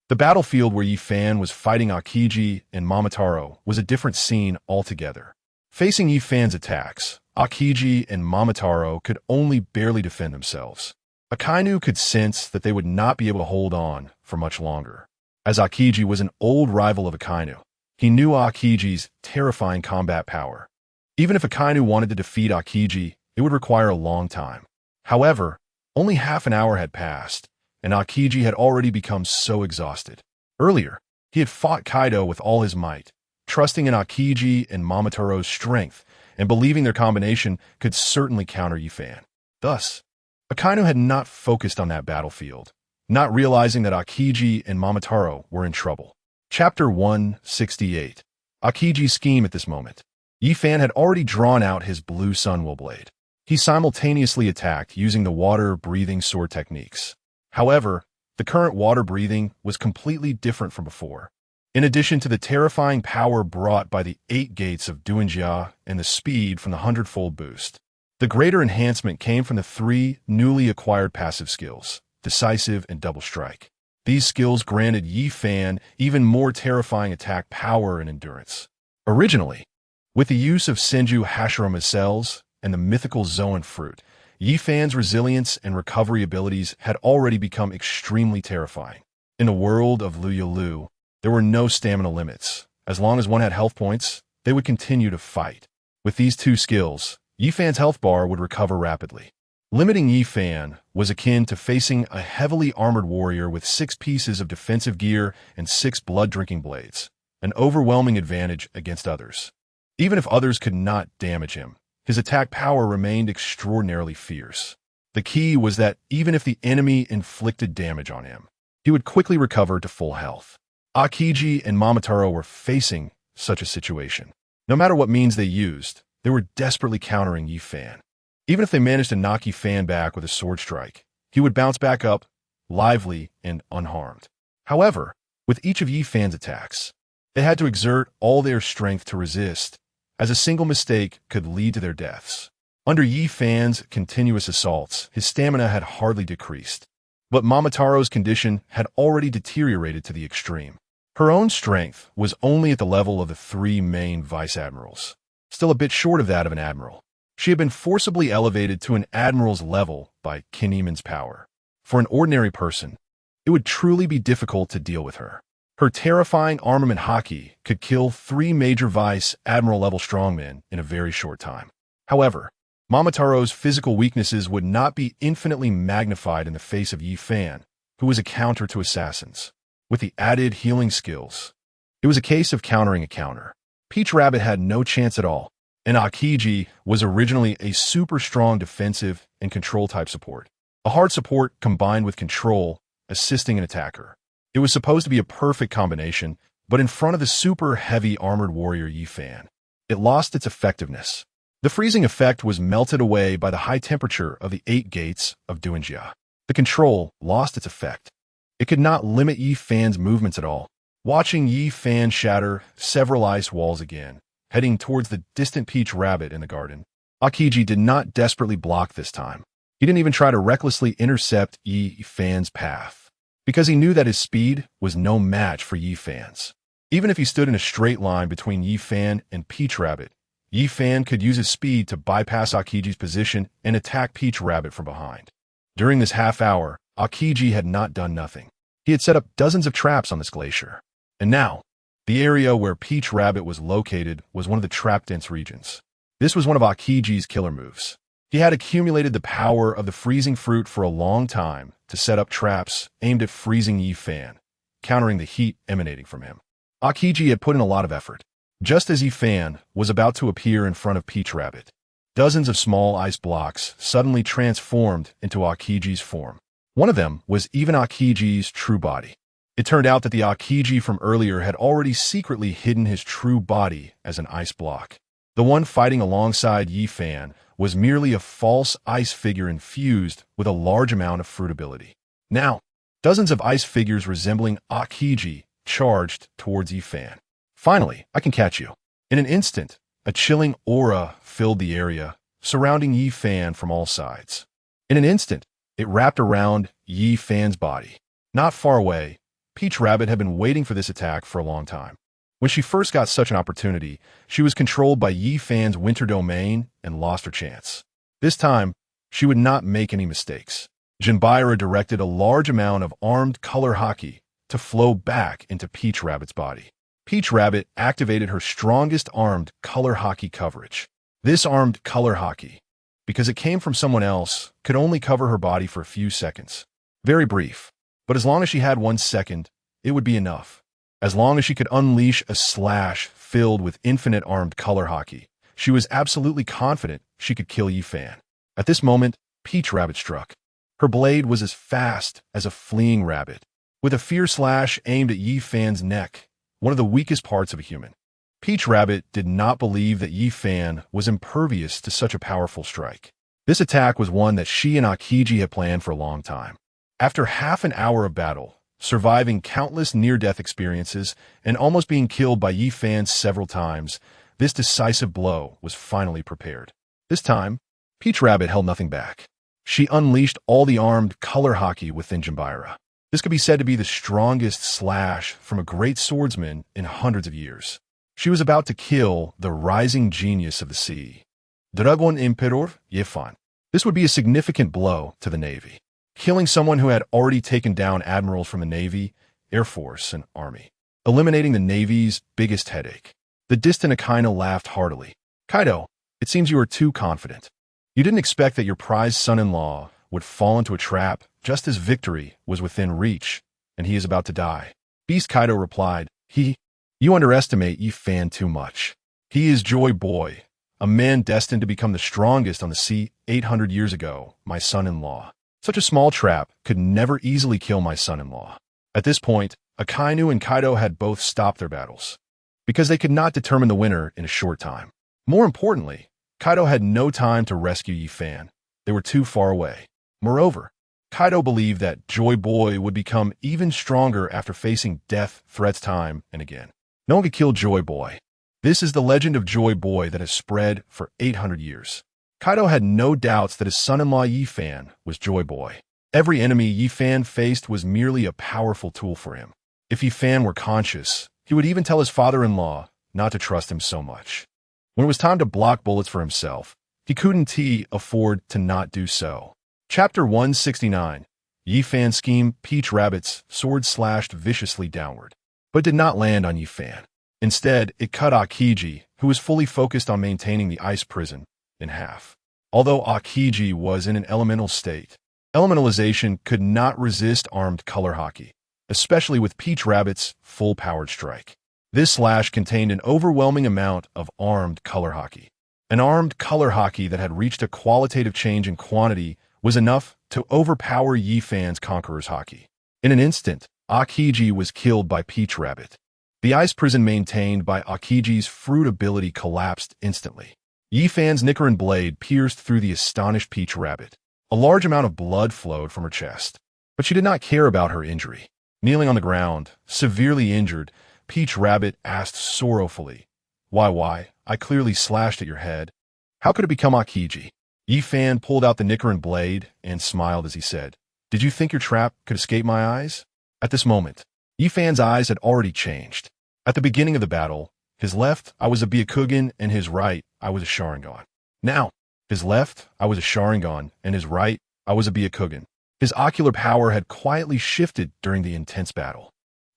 The battlefield where Yi Fan was fighting Aokiji and Momotaro was a different scene altogether. Facing Yi Fan's attacks, Aokiji and Momotaro could only barely defend themselves. Akainu could sense that they would not be able to hold on for much longer. As Aokiji was an old rival of Akainu, he knew Aokiji's terrifying combat power. Even if Akainu wanted to defeat Aokiji, it would require a long time. However, only half an hour had passed, and Aokiji had already become so exhausted. Earlier, he had fought Kaido with all his might, trusting in Aokiji and Momotaro's strength, and believing their combination could certainly counter Yi Fan. Thus, Akainu had not focused on that battlefield, not realizing that Aokiji and Momotaro were in trouble. Chapter 168. Aokiji's scheme at this moment. Yi Fan had already drawn out his blue Sunwell blade. He simultaneously attacked using the water-breathing sword techniques. However, the current water-breathing was completely different from before. In addition to the terrifying power brought by the 8 gates of Duanjia and the speed from the 100-fold boost, the greater enhancement came from the 3 newly acquired passive skills, Decisive and Double Strike. These skills granted Yi Fan even more terrifying attack power and endurance. Originally, with the use of Senju Hashirama cells and the mythical Zoan fruit, Yi Fan's resilience and recovery abilities had already become extremely terrifying. In the world of Lu, there were no stamina limits. As long as one had health points, they would continue to fight. With these 2 skills, Yi Fan's health bar would recover rapidly. Limiting Yi Fan was akin to facing a heavily armored warrior with 6 pieces of defensive gear and 6 blood-drinking blades, an overwhelming advantage against others. Even if others could not damage him, his attack power remained extraordinarily fierce. The key was that even if the enemy inflicted damage on him, he would quickly recover to full health. Aokiji and Momotaro were facing such a situation. No matter what means they used, they were desperately countering Yi Fan. Even if they managed to knock Yi Fan back with a sword strike, he would bounce back up, lively and unharmed. However, with each of Yi Fan's attacks, they had to exert all their strength to resist, as a single mistake could lead to their deaths. Under Yi Fan's continuous assaults, his stamina had hardly decreased, but Momotaro's condition had already deteriorated to the extreme. Her own strength was only at the level of the 3 main vice-admirals, still a bit short of that of an admiral. She had been forcibly elevated to an admiral's level by Kinemon's power. For an ordinary person, it would truly be difficult to deal with her. Her terrifying armament haki could kill 3 major vice-admiral-level strongmen in a very short time. However, Momotaro's physical weaknesses would not be infinitely magnified in the face of Yi Fan, who was a counter to assassins. With the added healing skills, it was a case of countering a counter. Peach Rabbit had no chance at all, and Aokiji was originally a super strong defensive and control-type support. A hard support combined with control, assisting an attacker. It was supposed to be a perfect combination, but in front of the super heavy armored warrior Yi Fan, it lost its effectiveness. The freezing effect was melted away by the high temperature of the 8 gates of Duanjia. The control lost its effect. It could not limit Yi Fan's movements at all. Watching Yi Fan shatter several ice walls again, heading towards the distant Peach Rabbit in the garden, Aokiji did not desperately block this time. He didn't even try to recklessly intercept Yi Fan's path, because he knew that his speed was no match for Yi Fan's. Even if he stood in a straight line between Yi Fan and Peach Rabbit, Yi Fan could use his speed to bypass Aokiji's position and attack Peach Rabbit from behind. During this half hour, Aokiji had not done nothing. He had set up dozens of traps on this glacier. And now, the area where Peach Rabbit was located was one of the trap-dense regions. This was one of Aokiji's killer moves. He had accumulated the power of the freezing fruit for a long time to set up traps aimed at freezing Yi Fan, countering the heat emanating from him. Aokiji had put in a lot of effort. Just as Yi Fan was about to appear in front of Peach Rabbit, dozens of small ice blocks suddenly transformed into Aokiji's form. One of them was even Aokiji's true body. It turned out that the Aokiji from earlier had already secretly hidden his true body as an ice block. The one fighting alongside Yi Fan was merely a false ice figure infused with a large amount of fruit ability. Now, dozens of ice figures resembling Aokiji charged towards Yifan. Finally, I can catch you. In an instant, a chilling aura filled the area, surrounding Yifan from all sides. In an instant, it wrapped around Yifan's body. Not far away, Peach Rabbit had been waiting for this attack for a long time. When she first got such an opportunity, she was controlled by Yifan's winter domain and lost her chance. This time, she would not make any mistakes. Jinbei directed a large amount of armed color haki to flow back into Peach Rabbit's body. Peach Rabbit activated her strongest armed color haki coverage. This armed color haki, because it came from someone else, could only cover her body for a few seconds. Very brief, but as long as she had 1 second, it would be enough. As long as she could unleash a slash filled with infinite armed color haki, she was absolutely confident she could kill Yifan. At this moment, Peach Rabbit struck. Her blade was as fast as a fleeing rabbit, with a fierce slash aimed at Yifan's neck, one of the weakest parts of a human. Peach Rabbit did not believe that Yifan was impervious to such a powerful strike. This attack was one that she and Aokiji had planned for a long time. After half an hour of battle, surviving countless near-death experiences, and almost being killed by Yifan several times, this decisive blow was finally prepared. This time, Peach Rabbit held nothing back. She unleashed all the armed color haki within Jinbei. This could be said to be the strongest slash from a great swordsman in hundreds of years. She was about to kill the rising genius of the sea, Dragon Emperor Yifan. This would be a significant blow to the Navy, killing someone who had already taken down admirals from the Navy, Air Force, and Army, eliminating the Navy's biggest headache. The distant Akaina laughed heartily. Kaido, it seems you are too confident. You didn't expect that your prized son-in-law would fall into a trap just as victory was within reach, and he is about to die. Beast Kaido replied, You underestimate Yifan too much. He is Joy Boy, a man destined to become the strongest on the sea 800 years ago, my son-in-law. Such a small trap could never easily kill my son-in-law. At this point, Akainu and Kaido had both stopped their battles, because they could not determine the winner in a short time. More importantly, Kaido had no time to rescue Yifan. They were too far away. Moreover, Kaido believed that Joy Boy would become even stronger after facing death threats time and again. No one could kill Joy Boy. This is the legend of Joy Boy that has spread for 800 years. Kaido had no doubts that his son-in-law Yifan was Joy Boy. Every enemy Yifan faced was merely a powerful tool for him. If Yifan were conscious, he would even tell his father-in-law not to trust him so much. When it was time to block bullets for himself, he couldn't afford to not do so. Chapter 169. Yifan's scheme. Peach Rabbit's sword slashed viciously downward, but did not land on Yifan. Instead, it cut Aokiji, who was fully focused on maintaining the ice prison, in half. Although Aokiji was in an elemental state, elementalization could not resist armed color haki, especially with Peach Rabbit's full-powered strike. This slash contained an overwhelming amount of armed color haki. An armed color haki that had reached a qualitative change in quantity was enough to overpower Yifan's Conqueror's haki. In an instant, Aokiji was killed by Peach Rabbit. The ice prison maintained by Aokiji's fruit ability collapsed instantly. Yifan's Nicaran blade pierced through the astonished Peach Rabbit. A large amount of blood flowed from her chest, but she did not care about her injury. Kneeling on the ground, severely injured, Peach Rabbit asked sorrowfully, Why, I clearly slashed at your head. How could it become Aokiji? Yifan pulled out the Nicaran blade and smiled as he said, Did you think your trap could escape my eyes? At this moment, Yifan's eyes had already changed. At the beginning of the battle, his left, I was a Byakugan, and his right, I was a Sharingan. Now, his left, I was a Sharingan, and his right, I was a Byakugan. His ocular power had quietly shifted during the intense battle.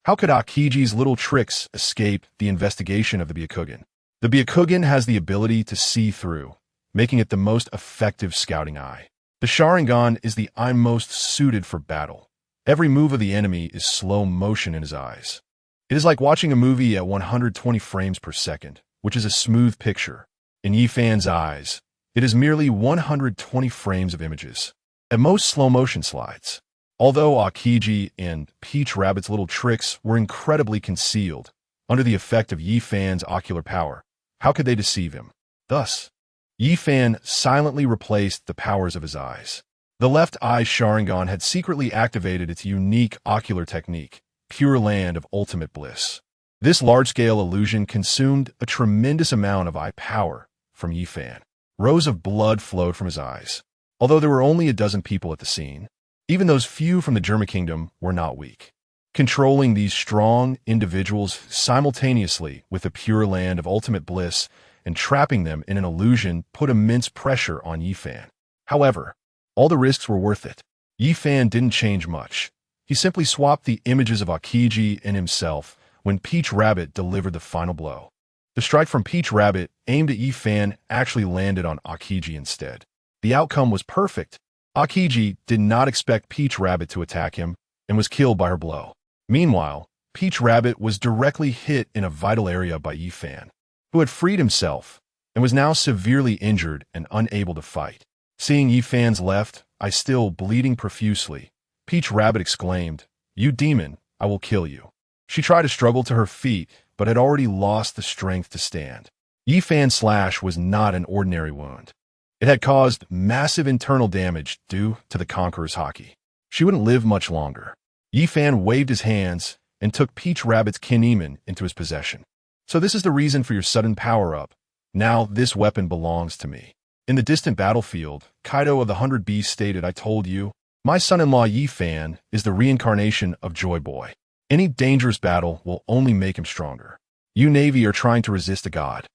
How could Aokiji's little tricks escape the investigation of the Byakugan? The Byakugan has the ability to see through, making it the most effective scouting eye. The Sharingan is the eye most suited for battle. Every move of the enemy is slow motion in his eyes. It is like watching a movie at 120 frames per second, which is a smooth picture. In Yifan's eyes, it is merely 120 frames of images. At most slow motion slides. Although Aokiji and Peach Rabbit's little tricks were incredibly concealed, under the effect of Yifan's ocular power, how could they deceive him? Thus, Yi Fan silently replaced the powers of his eyes. The left eye's Sharingan had secretly activated its unique ocular technique, Pure Land of Ultimate Bliss. This large-scale illusion consumed a tremendous amount of eye power from Yi Fan. Rows of blood flowed from his eyes. Although there were only a dozen people at the scene, even those few from the German kingdom were not weak. Controlling these strong individuals simultaneously with the Pure Land of Ultimate Bliss and trapping them in an illusion put immense pressure on Yi Fan. However, all the risks were worth it. Yi Fan didn't change much. He simply swapped the images of Aokiji and himself when Peach Rabbit delivered the final blow. The strike from Peach Rabbit aimed at Yi Fan actually landed on Aokiji instead. The outcome was perfect. Aokiji did not expect Peach Rabbit to attack him and was killed by her blow. Meanwhile, Peach Rabbit was directly hit in a vital area by Yi Fan, who had freed himself and was now severely injured and unable to fight. Seeing Yi Fan's left eye still bleeding profusely, Peach Rabbit exclaimed, "You demon, I will kill you." She tried to struggle to her feet, but had already lost the strength to stand. Yi Fan's slash was not an ordinary wound. It had caused massive internal damage due to the Conqueror's haki. She wouldn't live much longer. Yi Fan waved his hands and took Peach Rabbit's Kinemon into his possession. "So this is the reason for your sudden power-up. Now this weapon belongs to me." In the distant battlefield, Kaido of the 100 Beasts stated, "I told you, my son-in-law Yi Fan is the reincarnation of Joy Boy. Any dangerous battle will only make him stronger. You Navy are trying to resist a god.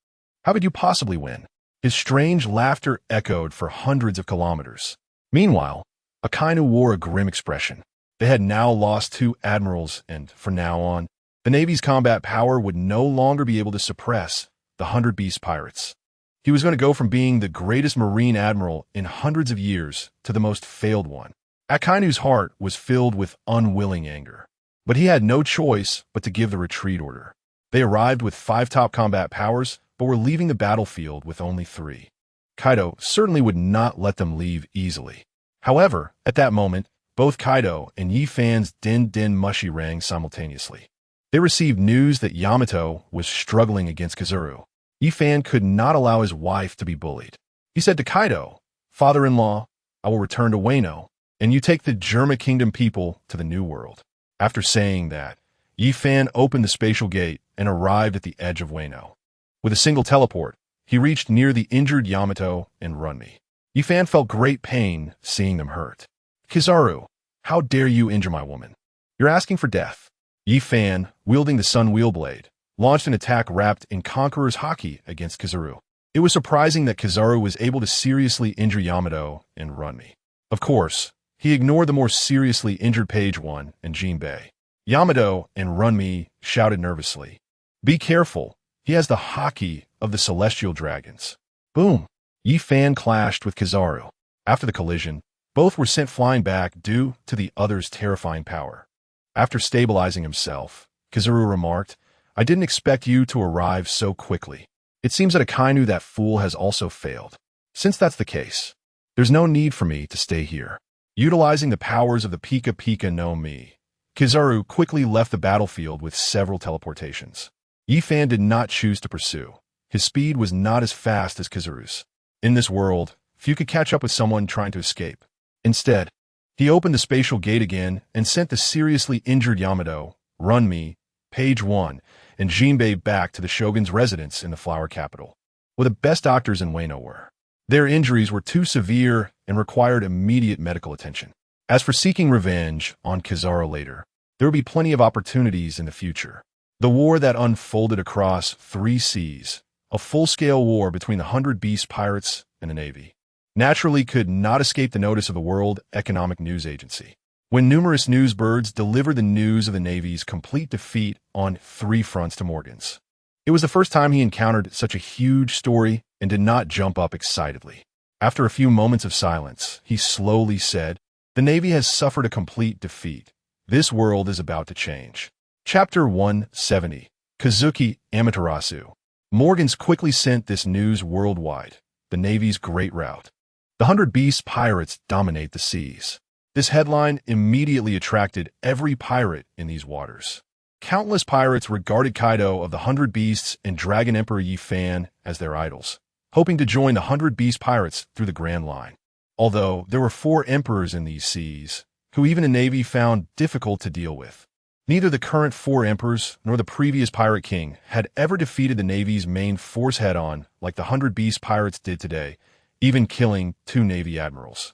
How could you possibly win?" His strange laughter echoed for hundreds of kilometers. Meanwhile, Akainu wore a grim expression. They had now lost 2 admirals and, from now on, the Navy's combat power would no longer be able to suppress the 100 Beast pirates. He was going to go from being the greatest marine admiral in hundreds of years to the most failed one. Akainu's heart was filled with unwilling anger. But he had no choice but to give the retreat order. They arrived with 5 top combat powers, but were leaving the battlefield with only 3. Kaido certainly would not let them leave easily. However, at that moment, both Kaido and Yi Fan's Din Mushi rang simultaneously. They received news that Yamato was struggling against Kizuru. Yi Fan could not allow his wife to be bullied. He said to Kaido, "Father-in-law, I will return to Wano, and you take the German kingdom people to the New World." After saying that, Yi Fan opened the spatial gate and arrived at the edge of Wano. With a single teleport, he reached near the injured Yamato and Runmi. Yi Fan felt great pain seeing them hurt. "Kizaru, how dare you injure my woman? You're asking for death." Yi Fan, wielding the Sun Wheelblade, launched an attack wrapped in Conqueror's haki against Kizaru. It was surprising that Kizaru was able to seriously injure Yamato and Runmi. Of course, he ignored the more seriously injured Page 1 and Jinbei. Yamato and Runmi shouted nervously, "Be careful, he has the haki of the Celestial Dragons." Boom! Yi Fan clashed with Kizaru. After the collision, both were sent flying back due to the other's terrifying power. After stabilizing himself, Kizaru remarked, "I didn't expect you to arrive so quickly. It seems that Akainu, that fool, has also failed. Since that's the case, there's no need for me to stay here." Utilizing the powers of the Pika Pika no Mi, Kizaru quickly left the battlefield with several teleportations. Yi Fan did not choose to pursue. His speed was not as fast as Kizaru's. In this world, few could catch up with someone trying to escape. Instead, he opened the spatial gate again and sent the seriously injured Yamato, Runmi, Page 1, and Jinbei back to the Shogun's residence in the Flower Capital, where the best doctors in Wano were. Their injuries were too severe and required immediate medical attention. As for seeking revenge on Kizaru later, there would be plenty of opportunities in the future. The war that unfolded across 3 seas, a full-scale war between the 100 Beast pirates and the Navy, naturally could not escape the notice of the World Economic News Agency. When numerous newsbirds delivered the news of the Navy's complete defeat on 3 fronts to Morgan's. It was the first time he encountered such a huge story and did not jump up excitedly. After a few moments of silence, he slowly said, "The Navy has suffered a complete defeat. This world is about to change." Chapter 170. Kazuki Amaterasu. Morgans quickly sent this news worldwide, the Navy's great rout. The 100 Beast pirates dominate the seas. This headline immediately attracted every pirate in these waters. Countless pirates regarded Kaido of the 100 Beasts and Dragon Emperor Yi Fan as their idols. hoping to join the 100 Beast Pirates through the Grand Line. Although there were 4 emperors in these seas, who even the Navy found difficult to deal with. Neither the current 4 emperors nor the previous pirate king had ever defeated the Navy's main force head-on like the 100 Beast Pirates did today, even killing 2 Navy admirals.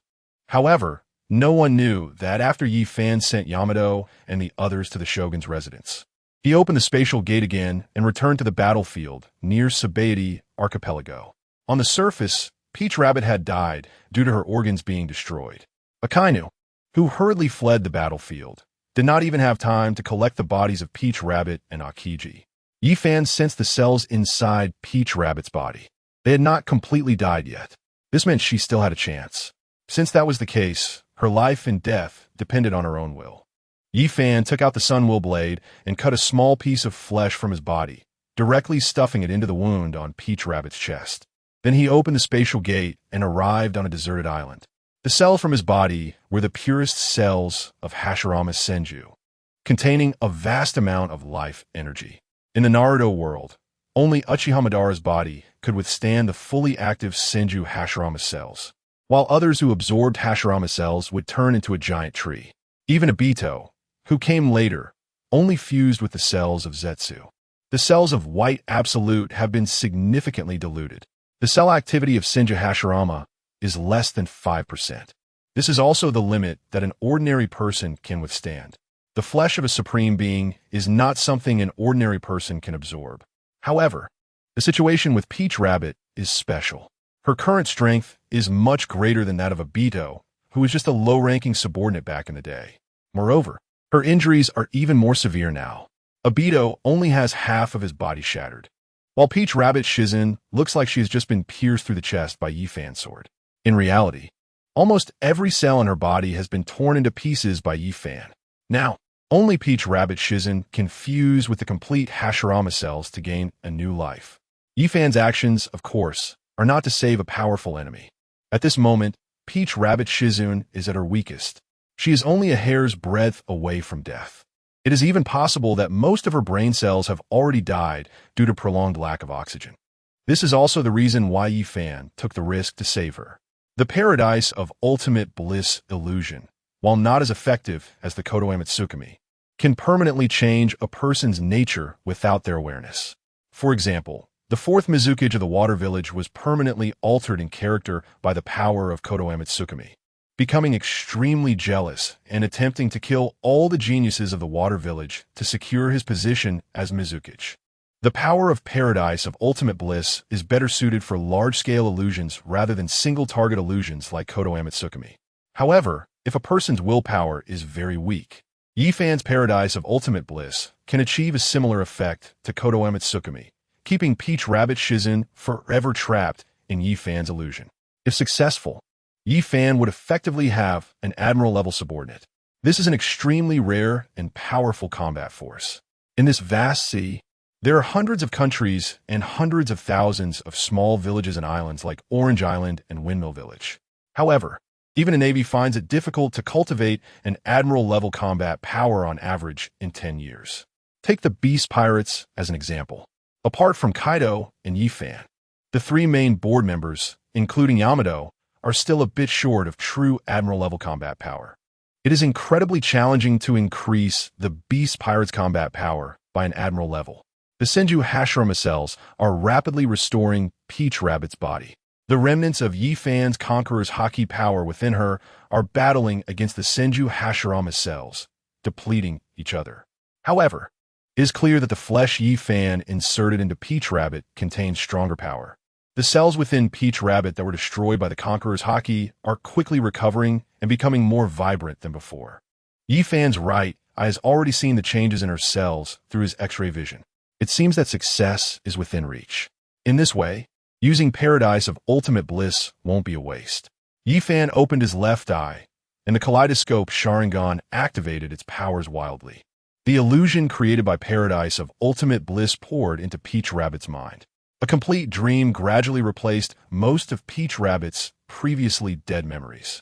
However, no one knew that after Yi Fan sent Yamato and the others to the shogun's residence, he opened the spatial gate again and returned to the battlefield near Sabaody Archipelago. On the surface, Peach Rabbit had died due to her organs being destroyed. Akainu, who hurriedly fled the battlefield, did not even have time to collect the bodies of Peach Rabbit and Akiji. Yi Fan sensed the cells inside Peach Rabbit's body. They had not completely died yet. This meant she still had a chance. Since that was the case, her life and death depended on her own will. Yi Fan took out the Sunwill blade and cut a small piece of flesh from his body, directly stuffing it into the wound on Peach Rabbit's chest. Then he opened the spatial gate and arrived on a deserted island. The cells from his body were the purest cells of Hashirama Senju, containing a vast amount of life energy. In the Naruto world, only Uchiha Madara's body could withstand the fully active Senju Hashirama cells, while others who absorbed Hashirama cells would turn into a giant tree. Even Obito, who came later, only fused with the cells of Zetsu. The cells of White Absolute have been significantly diluted. The cell activity of Senju Hashirama is less than 5%. This is also the limit that an ordinary person can withstand. The flesh of a supreme being is not something an ordinary person can absorb. However, the situation with Peach Rabbit is special. Her current strength is much greater than that of Obito, who was just a low-ranking subordinate back in the day. Moreover, her injuries are even more severe now. Obito only has half of his body shattered, while Peach Rabbit Shizen looks like she has just been pierced through the chest by Yi Fan's sword. In reality, almost every cell in her body has been torn into pieces by Yi Fan. Now, only Peach Rabbit Shizen can fuse with the complete Hashirama cells to gain a new life. Yi Fan's actions, of course, are not to save a powerful enemy. At this moment, Peach Rabbit Shizen is at her weakest. She is only a hair's breadth away from death. It is even possible that most of her brain cells have already died due to prolonged lack of oxygen. This is also the reason why Yi Fan took the risk to save her. The Paradise of Ultimate Bliss illusion, while not as effective as the Kodoeme Tsukumi, can permanently change a person's nature without their awareness. For example, the 4th Mizukage of the Water Village was permanently altered in character by the power of Kodoeme Tsukumi, becoming extremely jealous and attempting to kill all the geniuses of the Water Village to secure his position as Mizukage. The power of Paradise of Ultimate Bliss is better suited for large-scale illusions rather than single-target illusions like Kodoeme Tsukumi. However, if a person's willpower is very weak, Yi Fan's Paradise of Ultimate Bliss can achieve a similar effect to Kodoeme Tsukumi, keeping Peach Rabbit Shizen forever trapped in Yi Fan's illusion. If successful, Yi Fan would effectively have an Admiral-level subordinate. This is an extremely rare and powerful combat force. In this vast sea, there are hundreds of countries and hundreds of thousands of small villages and islands like Orange Island and Windmill Village. However, even a Navy finds it difficult to cultivate an Admiral-level combat power on average in 10 years. Take the Beast Pirates as an example. Apart from Kaido and Yi Fan, the 3 main board members, including Yamato, are still a bit short of true Admiral-level combat power. It is incredibly challenging to increase the Beast Pirates' combat power by an Admiral level. The Senju Hashirama cells are rapidly restoring Peach Rabbit's body. The remnants of Yi Fan's Conqueror's Haki power within her are battling against the Senju Hashirama cells, depleting each other. However, it is clear that the flesh Yi Fan inserted into Peach Rabbit contains stronger power. The cells within Peach Rabbit that were destroyed by the Conqueror's Haki are quickly recovering and becoming more vibrant than before. Yi Fan's right eye has already seen the changes in her cells through his X-ray vision. It seems that success is within reach. In this way, using Paradise of Ultimate Bliss won't be a waste. Yi Fan opened his left eye, and the Kaleidoscope Sharingan activated its powers wildly. The illusion created by Paradise of Ultimate Bliss poured into Peach Rabbit's mind. A complete dream gradually replaced most of Peach Rabbit's previously dead memories.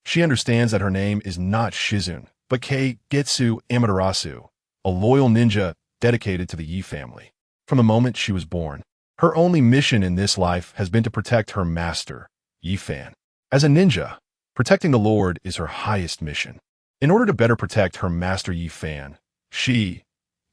She understands that her name is not Shizun, but Getsu Amaterasu, a loyal ninja dedicated to the Yi family. From the moment she was born, Her only mission in this life has been to protect her master, Yifan. As a ninja, protecting the Lord is her highest mission. In order to better protect her master Yifan, she,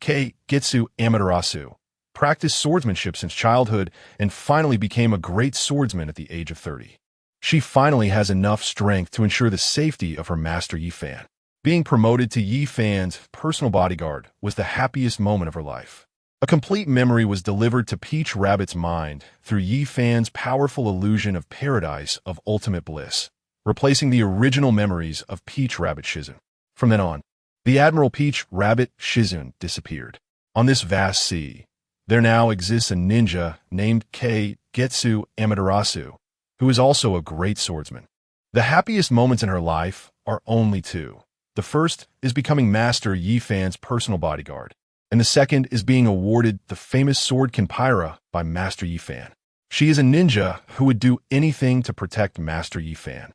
Keigetsu Amaterasu, practiced swordsmanship since childhood and finally became a great swordsman at the age of 30. She finally has enough strength to ensure the safety of her master Yifan. Being promoted to Yifan's personal bodyguard was the happiest moment of her life. A complete memory was delivered to Peach Rabbit's mind through Yifan's powerful illusion of paradise of ultimate bliss, replacing the original memories of Peach Rabbit Shizun. From then on, the Admiral Peach Rabbit Shizun disappeared. On this vast sea, there now exists a ninja named Keigetsu Amaterasu, who is also a great swordsman. The happiest moments in her life are only two. The first is becoming Master Yifan's personal bodyguard, and the second is being awarded the famous sword Kenpyra by Master Yifan. She is a ninja who would do anything to protect Master Yifan,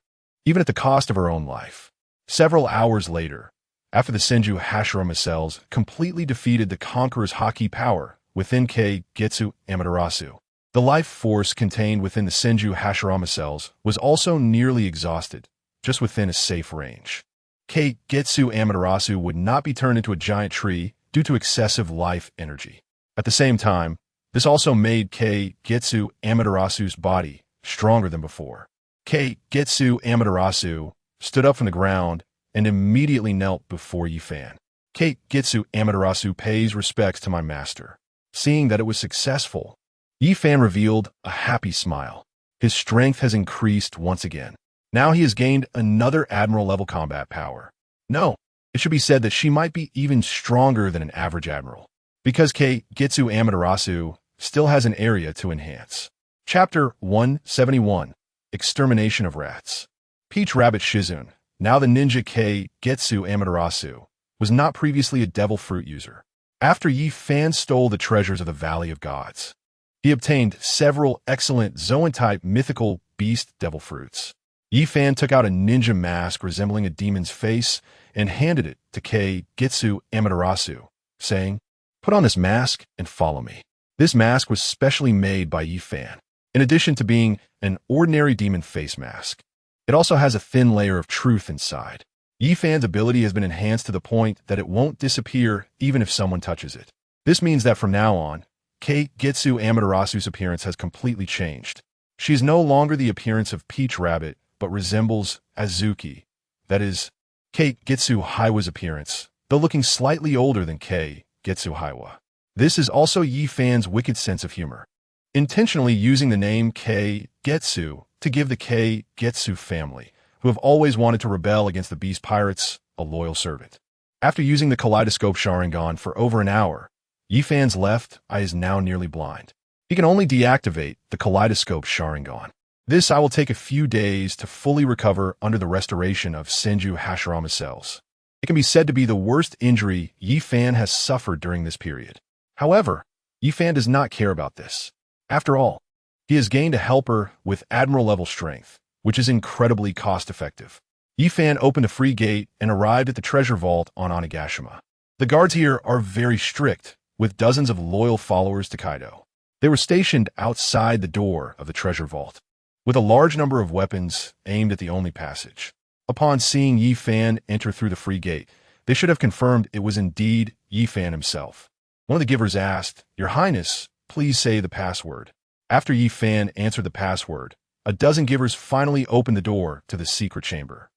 even at the cost of her own life. Several hours later, after the Senju Hashirama cells completely defeated the Conqueror's Haki power within Keigetsu Amaterasu, the life force contained within the Senju Hashirama cells was also nearly exhausted, just within a safe range. Keigetsu Amaterasu would not be turned into a giant tree due to excessive life energy. At the same time, this also made Keigetsu Amaterasu's body stronger than before. Keigetsu Amaterasu stood up from the ground and immediately knelt before Yifan. Keigetsu Amaterasu pays respects to my master. Seeing that it was successful, Yifan revealed a happy smile. His strength has increased once again. Now he has gained another Admiral-level combat power. No, it should be said that she might be even stronger than an average Admiral, because Keigetsu Amaterasu still has an area to enhance. Chapter 171, Extermination of Rats. Peach Rabbit Shizun, now the ninja Keigetsu Amaterasu, was not previously a devil fruit user. After Yifan stole the treasures of the Valley of Gods, he obtained several excellent Zoan-type mythical beast devil fruits. Yifan took out a ninja mask resembling a demon's face and handed it to Keigetsu Amaterasu, saying, "Put on this mask and follow me." This mask was specially made by Yifan. In addition to being an ordinary demon face mask, it also has a thin layer of truth inside. Yifan's ability has been enhanced to the point that it won't disappear even if someone touches it. This means that from now on, Keigetsu Amaterasu's appearance has completely changed. She is no longer the appearance of Peach Rabbit, but resembles Azuki, that is, Keigetsu Haiwa's appearance, though looking slightly older than Keigetsu Haiwa. This is also Yifan's wicked sense of humor, intentionally using the name Keigetsu to give the Keigetsu family, who have always wanted to rebel against the Beast Pirates, a loyal servant. After using the Kaleidoscope Sharingan for over an hour, Yifan's left eye is now nearly blind. He can only deactivate the Kaleidoscope Sharingan. This I will take a few days to fully recover under the restoration of Senju Hashirama cells. It can be said to be the worst injury Yifan has suffered during this period. However, Yifan does not care about this. After all, he has gained a helper with Admiral-level strength, which is incredibly cost-effective. Yifan opened a free gate and arrived at the treasure vault on Onigashima. The guards here are very strict, with dozens of loyal followers to Kaido. They were stationed outside the door of the treasure vault, with a large number of weapons aimed at the only passage. Upon seeing Yifan enter through the free gate, they should have confirmed it was indeed Yifan himself. One of the givers asked, "Your Highness, please say the password." After Yifan answered the password, a dozen givers finally opened the door to the secret chamber.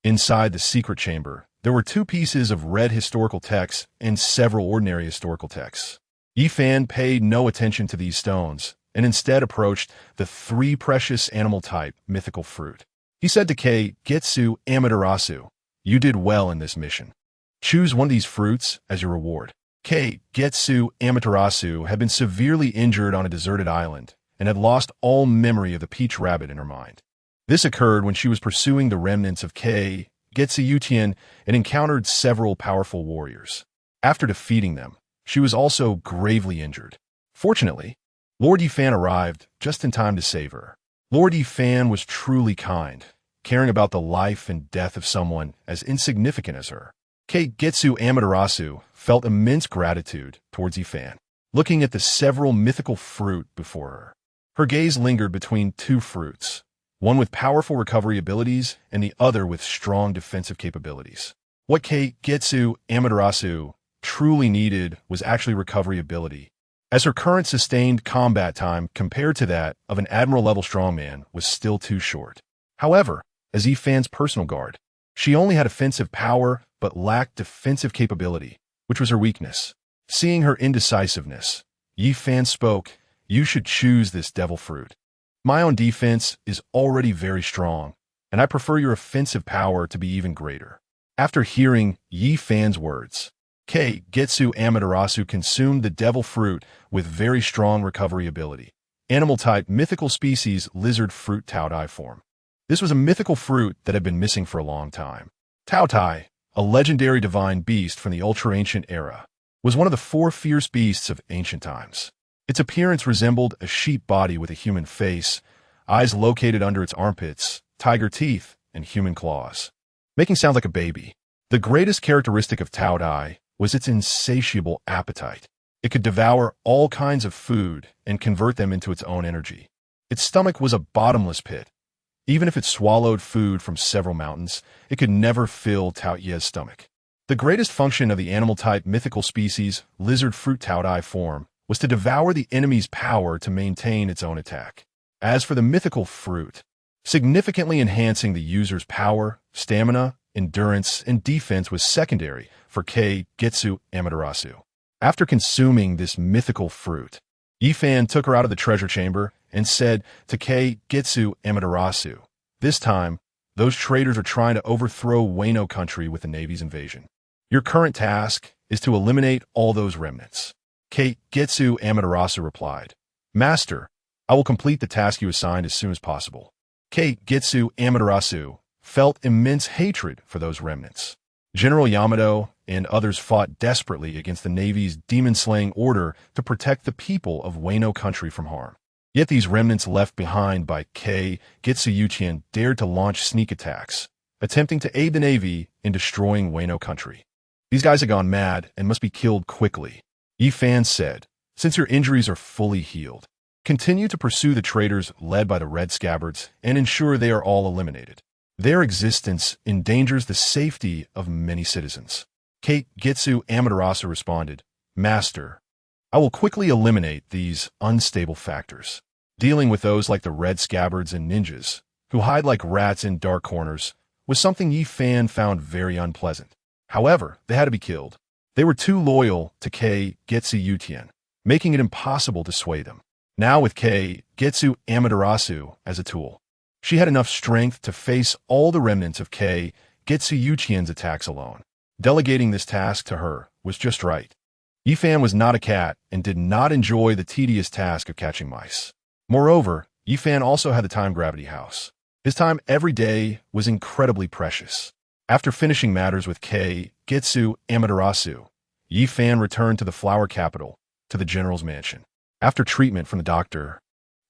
Inside the secret chamber, there were 2 pieces of red historical texts and several ordinary historical texts. Yifan paid no attention to these stones and instead approached the 3 precious animal-type mythical fruit. He said to Keigetsu Amaterasu, "You did well in this mission. Choose one of these fruits as your reward." Keigetsu Amaterasu had been severely injured on a deserted island and had lost all memory of the Peach Rabbit in her mind. This occurred when she was pursuing the remnants of Keigetsu Yutian and encountered several powerful warriors. After defeating them, she was also gravely injured. Fortunately, Lord Yifan arrived just in time to save her. Lord Yifan was truly kind, caring about the life and death of someone as insignificant as her. Keigetsu Amaterasu felt immense gratitude towards Yifan. looking at the several mythical fruit before her. Her gaze lingered between two fruits, one with powerful recovery abilities and the other with strong defensive capabilities. What Kaigetsu Amaterasu truly needed was actually recovery ability, as her current sustained combat time compared to that of an Admiral-level strongman was still too short. However, as Yifan's personal guard, she only had offensive power but lacked defensive capability, which was her weakness. Seeing her indecisiveness, Yifan spoke, "You should choose this devil fruit. My own defense is already very strong, and I prefer your offensive power to be even greater." After hearing Yifan's words, Kaigetsu Amaterasu consumed the devil fruit with very strong recovery ability. Animal-type mythical species lizard fruit Taodai form. This was a mythical fruit that had been missing for a long time. Taodai, a legendary divine beast from the ultra-ancient era, was one of the four fierce beasts of ancient times. Its appearance resembled a sheep body with a human face, eyes located under its armpits, tiger teeth, and human claws, making sounds like a baby. The greatest characteristic of Taodai was its insatiable appetite. It could devour all kinds of food and convert them into its own energy. Its stomach was a bottomless pit. Even if it swallowed food from several mountains, it could never fill Taoye's stomach. The greatest function of the animal-type mythical species, lizard fruit Taodai form, was to devour the enemy's power to maintain its own attack. As for the mythical fruit, significantly enhancing the user's power, stamina, endurance, and defense was secondary for Kaigetsu Amaterasu. After consuming this mythical fruit, Yifan took her out of the treasure chamber and said to Kaigetsu Amaterasu, "This time, those traitors are trying to overthrow Wano country with the Navy's invasion. Your current task is to eliminate all those remnants." Kaigetsu Amaterasu replied, "Master, I will complete the task you assigned as soon as possible." Kaigetsu Amaterasu felt immense hatred for those remnants. General Yamato and others fought desperately against the Navy's demon-slaying order to protect the people of Wano country from harm. Yet these remnants left behind by Kaigetsu dared to launch sneak attacks, attempting to aid the Navy in destroying Wano country. These guys have gone mad and must be killed quickly. Yifan said, "Since your injuries are fully healed, continue to pursue the traitors led by the Red Scabbards and ensure they are all eliminated. Their existence endangers the safety of many citizens." Kaigetsu Amaterasu responded, "Master, I will quickly eliminate these unstable factors. Dealing with those like the Red Scabbards and ninjas, who hide like rats in dark corners, was something Yifan found very unpleasant. However, they had to be killed. They were too loyal to Kaigetsu, making it impossible to sway them. Now with Kaigetsu Amaterasu as a tool, she had enough strength to face all the remnants of Kaigetsu attacks alone. Delegating this task to her was just right. Yifan was not a cat and did not enjoy the tedious task of catching mice. Moreover, Yifan also had the time gravity house. His time every day was incredibly precious. After finishing matters with Kaigetsu Amaterasu, Yifan returned to the flower capital, to the general's mansion. After treatment from the doctor,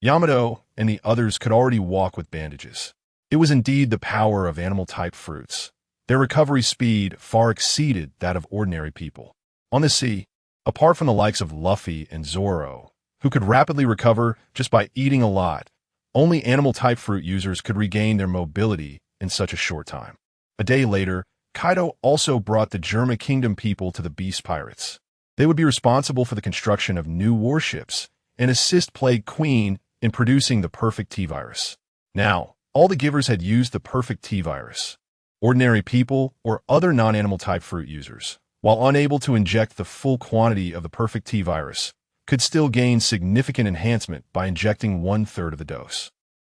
Yamato and the others could already walk with bandages. It was indeed the power of animal-type fruits. Their recovery speed far exceeded that of ordinary people. On the sea, apart from the likes of Luffy and Zoro, who could rapidly recover just by eating a lot, only animal-type fruit users could regain their mobility in such a short time. A day later, Kaido also brought the Germa Kingdom people to the Beast Pirates. They would be responsible for the construction of new warships and assist Plague Queen in producing the perfect T-Virus. Now, all the givers had used the perfect T-Virus. Ordinary people or other non-animal type fruit users, while unable to inject the full quantity of the perfect T-Virus, could still gain significant enhancement by injecting 1/3 of the dose.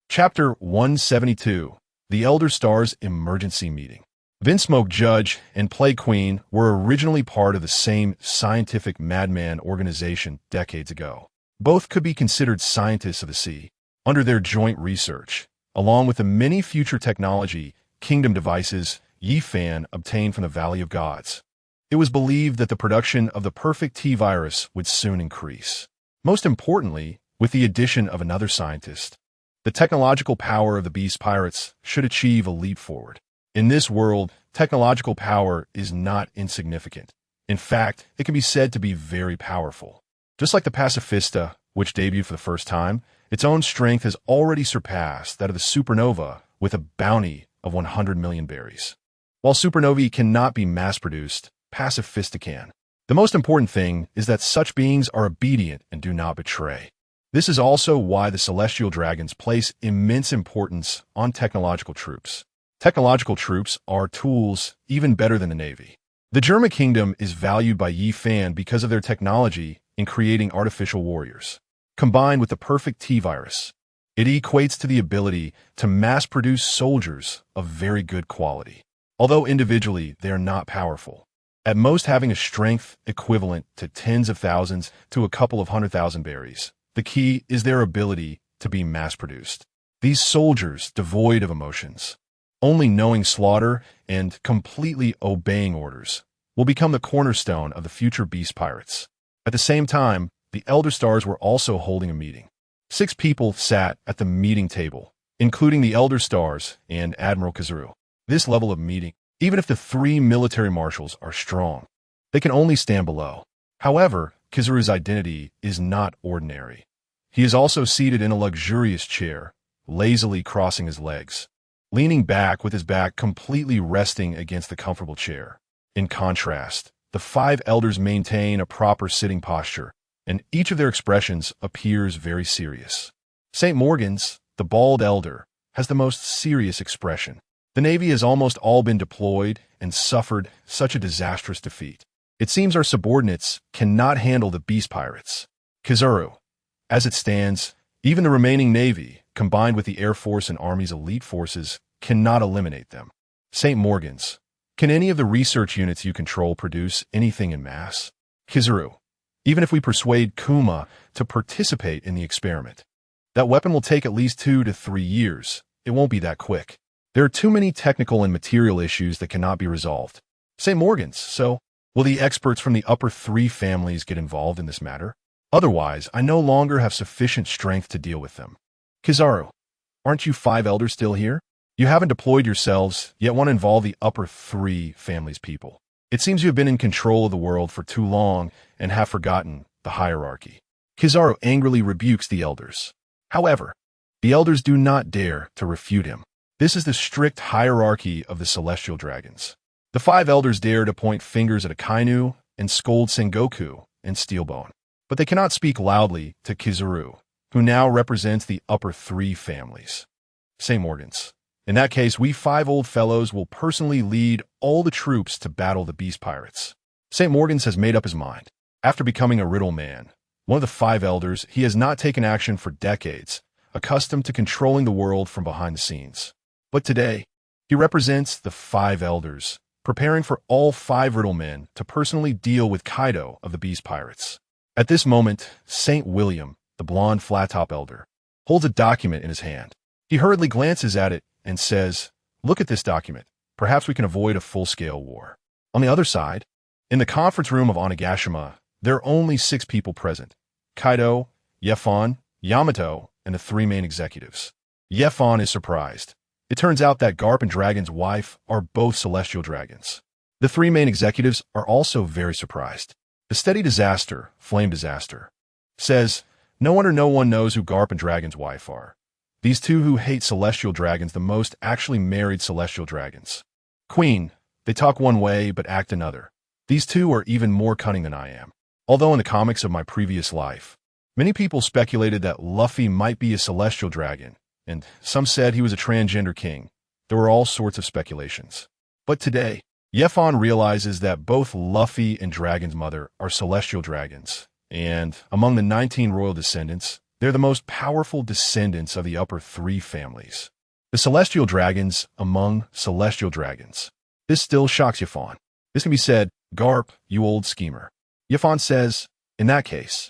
Chapter 172, The Elder Star's Emergency Meeting. Vinsmoke Judge and Plague Queen were originally part of the same scientific madman organization decades ago. Both could be considered scientists of the sea. Under their joint research, along with the many future technology, kingdom devices Yifan obtained from the Valley of Gods, it was believed that the production of the perfect T-Virus would soon increase. Most importantly, with the addition of another scientist, the technological power of the Beast Pirates should achieve a leap forward. In this world, technological power is not insignificant. In fact, it can be said to be very powerful. Just like the Pacifista, which debuted for the first time, its own strength has already surpassed that of the supernova with a bounty of 100 million berries. While supernovae cannot be mass-produced, Pacifista can. The most important thing is that such beings are obedient and do not betray. This is also why the celestial dragons place immense importance on technological troops. Technological troops are tools even better than the Navy. The German kingdom is valued by Yi Fan because of their technology in creating artificial warriors. Combined with the perfect T-virus, it equates to the ability to mass-produce soldiers of very good quality. Although individually they are not powerful, at most having a strength equivalent to tens of thousands to a couple of 100,000 berries, the key is their ability to be mass-produced. These soldiers, devoid of emotions, only knowing slaughter and completely obeying orders, will become the cornerstone of the future beast pirates. At the same time, the Elder Stars were also holding a meeting. 6 people sat at the meeting table, including the Elder Stars and Admiral Kizaru. This level of meeting, even if the 3 military marshals are strong, they can only stand below. However, Kizaru's identity is not ordinary. He is also seated in a luxurious chair, lazily crossing his legs, leaning back with his back completely resting against the comfortable chair. In contrast, the 5 elders maintain a proper sitting posture, and each of their expressions appears very serious. St. Morgan's, the bald elder, has the most serious expression. The Navy has almost all been deployed and suffered such a disastrous defeat. It seems our subordinates cannot handle the beast pirates. Kizaru, as it stands, even the remaining Navy, combined with the Air Force and Army's elite forces, cannot eliminate them. St. Morgan's, can any of the research units you control produce anything in mass? Kizaru, even if we persuade Kuma to participate in the experiment, that weapon will take at least 2 to 3 years. It won't be that quick. There are too many technical and material issues that cannot be resolved. St. Morgan's, so will the experts from the upper 3 families get involved in this matter? Otherwise, I no longer have sufficient strength to deal with them. Kizaru, aren't you 5 elders still here? You haven't deployed yourselves, yet want to involve the upper 3 families' people. It seems you have been in control of the world for too long and have forgotten the hierarchy. Kizaru angrily rebukes the elders. However, the elders do not dare to refute him. This is the strict hierarchy of the celestial dragons. The 5 elders dare to point fingers at Akainu and scold Sengoku and Steelbone, but they cannot speak loudly to Kizaru, who now represents the upper 3 families. St. Morgan's. In that case, we 5 old fellows will personally lead all the troops to battle the beast pirates. St. Morgan's has made up his mind. After becoming a riddle man, one of the 5 elders, he has not taken action for decades, accustomed to controlling the world from behind the scenes. But today, he represents the 5 elders, preparing for all 5 riddle men to personally deal with Kaido of the beast pirates. At this moment, St. William, the blonde flat-top elder, holds a document in his hand. He hurriedly glances at it and says, "Look at this document. Perhaps we can avoid a full-scale war." On the other side, in the conference room of Onigashima, there are only 6 people present: Kaido, Yefan, Yamato, and the 3 main executives. Yefan is surprised. It turns out that Garp and Dragon's wife are both celestial dragons. The 3 main executives are also very surprised. The steady disaster, Flame Disaster, says, "No wonder no one knows who Garp and Dragon's wife are. These 2 who hate celestial dragons the most actually married celestial dragons. Queen, they talk one way but act another. These 2 are even more cunning than I am." Although in the comics of my previous life, many people speculated that Luffy might be a celestial dragon, and some said he was a transgender king. There were all sorts of speculations. But today, Yefan realizes that both Luffy and Dragon's mother are celestial dragons, and among the 19 royal descendants, they're the most powerful descendants of the upper 3 families. The celestial dragons among celestial dragons. This still shocks Yefan. This can be said, "Garp, you old schemer." Yefan says, "In that case,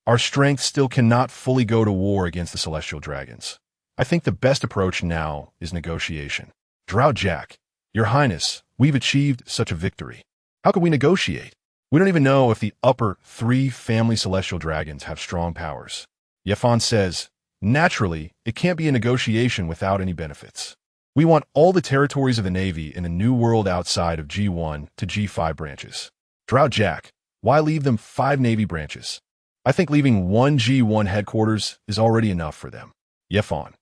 our strength still cannot fully go to war against the celestial dragons. I think the best approach now is negotiation." Drow Jack, Your Highness, we've achieved such a victory. How could we negotiate? We don't even know if the upper 3 family celestial dragons have strong powers. Yefan says, "Naturally, it can't be a negotiation without any benefits. We want all the territories of the Navy in the new world outside of G1 to G5 branches." Drow Jack, why leave them 5 Navy branches? I think leaving one G1 headquarters is already enough for them. Yefon,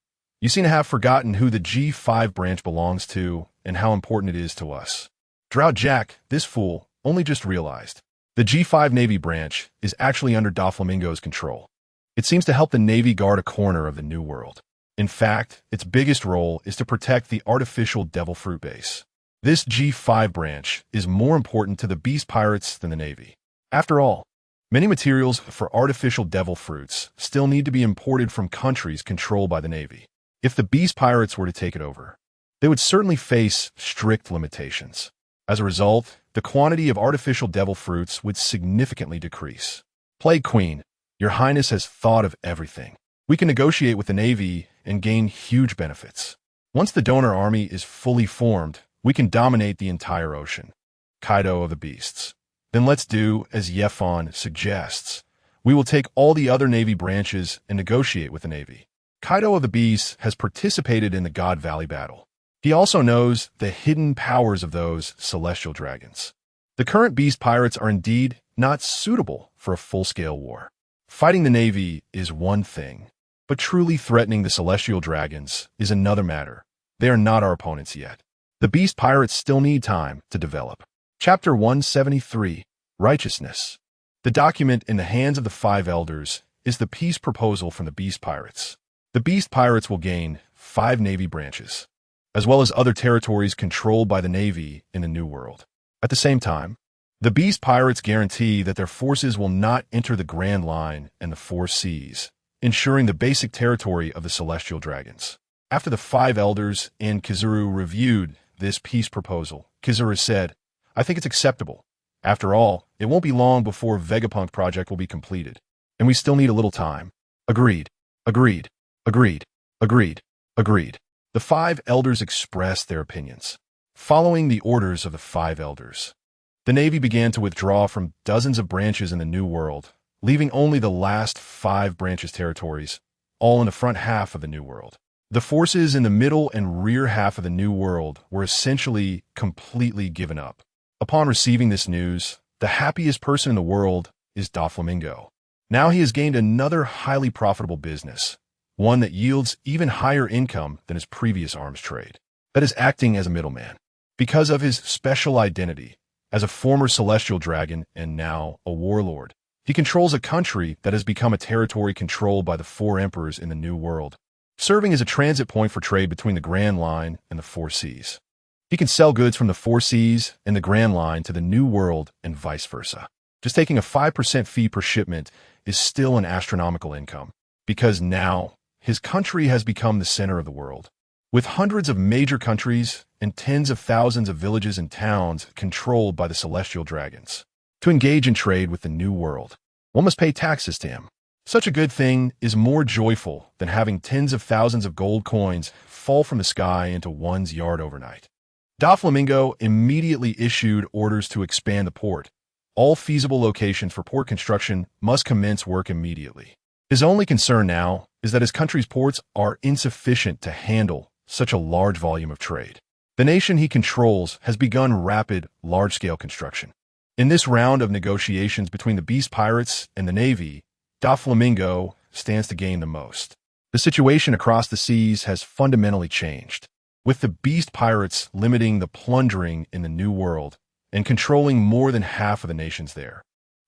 you seem to have forgotten who the G5 branch belongs to and how important it is to us. Drought Jack, this fool, only just realized. The G5 Navy branch is actually under Doflamingo's control. It seems to help the Navy guard a corner of the New World. In fact, its biggest role is to protect the artificial Devil Fruit base. This G5 branch is more important to the Beast Pirates than the Navy. After all, many materials for artificial Devil Fruits still need to be imported from countries controlled by the Navy. If the Beast Pirates were to take it over, they would certainly face strict limitations. As a result, the quantity of artificial Devil Fruits would significantly decrease. Plague Queen, Your Highness has thought of everything. We can negotiate with the Navy and gain huge benefits. Once the donor army is fully formed, we can dominate the entire ocean. Kaido of the Beasts. Then let's do as Yefon suggests. We will take all the other Navy branches and negotiate with the Navy. Kaido of the Beasts has participated in the God Valley battle. He also knows the hidden powers of those celestial dragons. The current Beast Pirates are indeed not suitable for a full-scale war. Fighting the Navy is one thing, but truly threatening the celestial dragons is another matter. They are not our opponents yet. The Beast Pirates still need time to develop. Chapter 173, Righteousness. The document in the hands of the 5 elders is the peace proposal from the Beast Pirates. The Beast Pirates will gain 5 Navy branches, as well as other territories controlled by the Navy in the New World. At the same time, the Beast Pirates guarantee that their forces will not enter the Grand Line and the 4 Seas, ensuring the basic territory of the Celestial Dragons. After the 5 elders and Kizaru reviewed this peace proposal, Kizaru said, I think it's acceptable. After all, it won't be long before Vegapunk project will be completed, and we still need a little time. Agreed. Agreed. Agreed. Agreed. Agreed. The 5 elders expressed their opinions. Following the orders of the 5 elders, the Navy began to withdraw from dozens of branches in the New World, leaving only the last 5 branches territories, all in the front half of the New World. The forces in the middle and rear half of the New World were essentially completely given up. Upon receiving this news, the happiest person in the world is Doflamingo. Now he has gained another highly profitable business, one that yields even higher income than his previous arms trade. That is acting as a middleman. Because of his special identity, as a former celestial dragon and now a warlord, he controls a country that has become a territory controlled by the 4 emperors in the New World, serving as a transit point for trade between the Grand Line and the 4 Seas. He can sell goods from the 4 Seas and the Grand Line to the New World and vice versa. Just taking a 5% fee per shipment is still an astronomical income, because now his country has become the center of the world. With hundreds of major countries and tens of thousands of villages and towns controlled by the celestial dragons. To engage in trade with the New World, one must pay taxes to him. Such a good thing is more joyful than having tens of thousands of gold coins fall from the sky into one's yard overnight. Doflamingo immediately issued orders to expand the port. All feasible locations for port construction must commence work immediately. His only concern now is that his country's ports are insufficient to handle such a large volume of trade. The nation he controls has begun rapid, large-scale construction. In this round of negotiations between the Beast Pirates and the Navy, Doflamingo stands to gain the most. The situation across the seas has fundamentally changed, with the Beast Pirates limiting the plundering in the New World and controlling more than half of the nations there.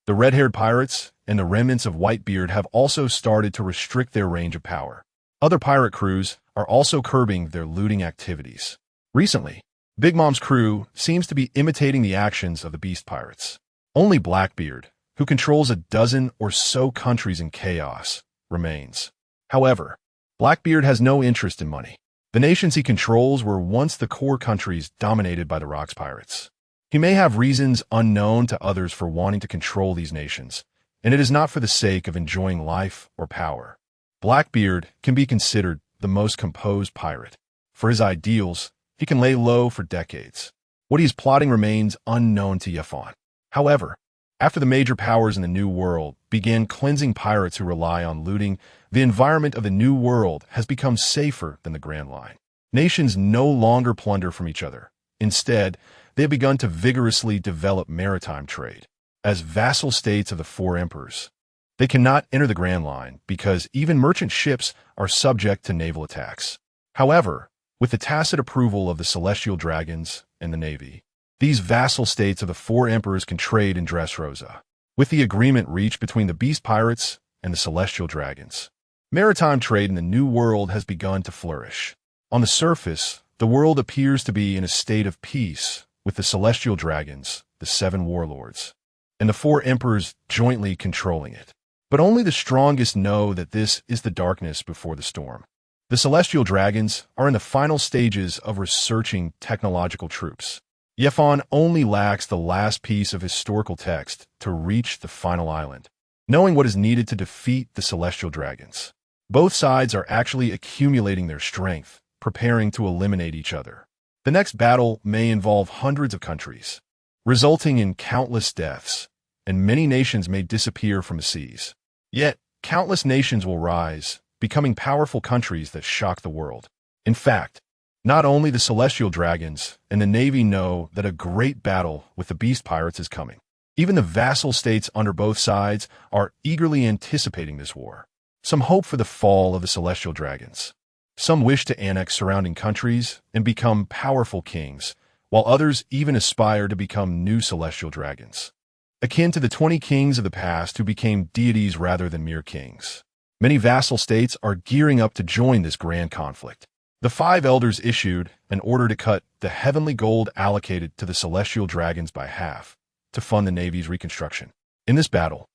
The red-haired pirates and the remnants of Whitebeard have also started to restrict their range of power. Other pirate crews are also curbing their looting activities. Recently, Big Mom's crew seems to be imitating the actions of the Beast Pirates. Only Blackbeard, who controls a dozen or so countries in chaos, remains. However, Blackbeard has no interest in money. The nations he controls were once the core countries dominated by the Rocks Pirates. He may have reasons unknown to others for wanting to control these nations, and it is not for the sake of enjoying life or power. Blackbeard can be considered the most composed pirate. For his ideals, he can lay low for decades. What he is plotting remains unknown to Yefon. However, after the major powers in the New World began cleansing pirates who rely on looting, the environment of the New World has become safer than the Grand Line. Nations no longer plunder from each other. Instead, they have begun to vigorously develop maritime trade. As vassal states of the 4 emperors, They cannot enter the Grand Line because even merchant ships are subject to naval attacks. However, with the tacit approval of the Celestial Dragons and the Navy, these vassal states of the four emperors can trade in Dressrosa. With the agreement reached between the Beast Pirates and the Celestial Dragons, maritime trade in the New World has begun to flourish. On the surface, the world appears to be in a state of peace, with the Celestial Dragons, the seven warlords, and the four emperors jointly controlling it. But only the strongest know that this is the darkness before the storm. The Celestial Dragons are in the final stages of researching technological troops. Yefan only lacks the last piece of historical text to reach the final island, knowing what is needed to defeat the Celestial Dragons. Both sides are actually accumulating their strength, preparing to eliminate each other. The next battle may involve hundreds of countries, resulting in countless deaths, and many nations may disappear from the seas. Yet, countless nations will rise, becoming powerful countries that shock the world. In fact, not only the Celestial Dragons and the Navy know that a great battle with the Beast Pirates is coming. Even the vassal states under both sides are eagerly anticipating this war. Some hope for the fall of the Celestial Dragons. Some wish to annex surrounding countries and become powerful kings, while others even aspire to become new Celestial Dragons, akin to the 20 kings of the past who became deities rather than mere kings. Many vassal states are gearing up to join this grand conflict. The five elders issued an order to cut the heavenly gold allocated to the Celestial Dragons by half to fund the Navy's reconstruction. In this battle,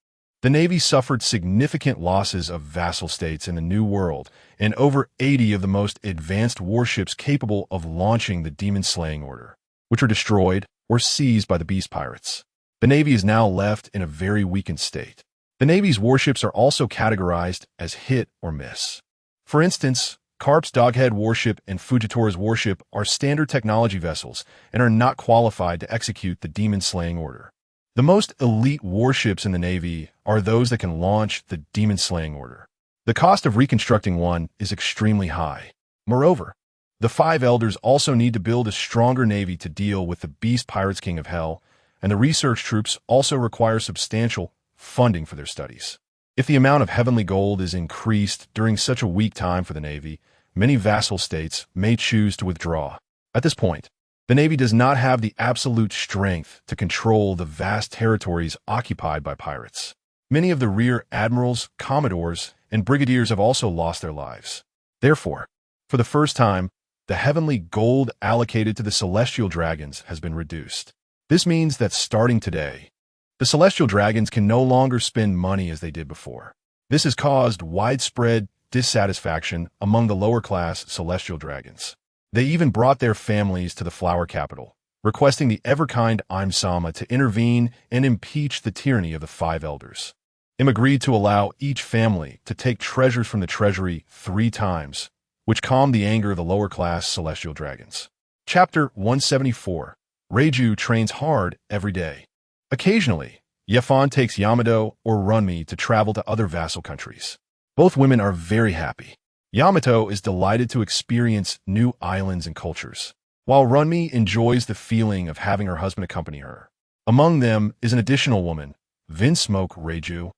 the Navy suffered significant losses of vassal states in the New World and over 80 of the most advanced warships capable of launching the demon-slaying order, which were destroyed or seized by the Beast Pirates. The Navy is now left in a very weakened state. The Navy's warships are also categorized as hit or miss. For instance, Carp's Doghead warship and Fujitora's warship are standard technology vessels and are not qualified to execute the demon-slaying order. The most elite warships in the Navy are those that can launch the demon-slaying order. The cost of reconstructing one is extremely high. Moreover, the five elders also need to build a stronger Navy to deal with the Beast Pirates King of Hell, and the research troops also require substantial funding for their studies. If the amount of heavenly gold is increased during such a weak time for the Navy, many vassal states may choose to withdraw. At this point, the Navy does not have the absolute strength to control the vast territories occupied by pirates. Many of the rear admirals, commodores, and brigadiers have also lost their lives. Therefore, for the first time, the heavenly gold allocated to the Celestial Dragons has been reduced. This means that starting today, the Celestial Dragons can no longer spend money as they did before. This has caused widespread dissatisfaction among the lower-class Celestial Dragons. They even brought their families to the Flower Capital, requesting the ever-kind Imsama to intervene and impeach the tyranny of the five elders. Im agreed to allow each family to take treasures from the treasury 3 times, which calmed the anger of the lower-class Celestial Dragons. Chapter 174. Reiju trains hard every day. Occasionally, Yefan takes Yamato or Runmi to travel to other vassal countries. Both women are very happy. Yamato is delighted to experience new islands and cultures, while Runmi enjoys the feeling of having her husband accompany her. Among them is an additional woman, Vinsmoke Reiju,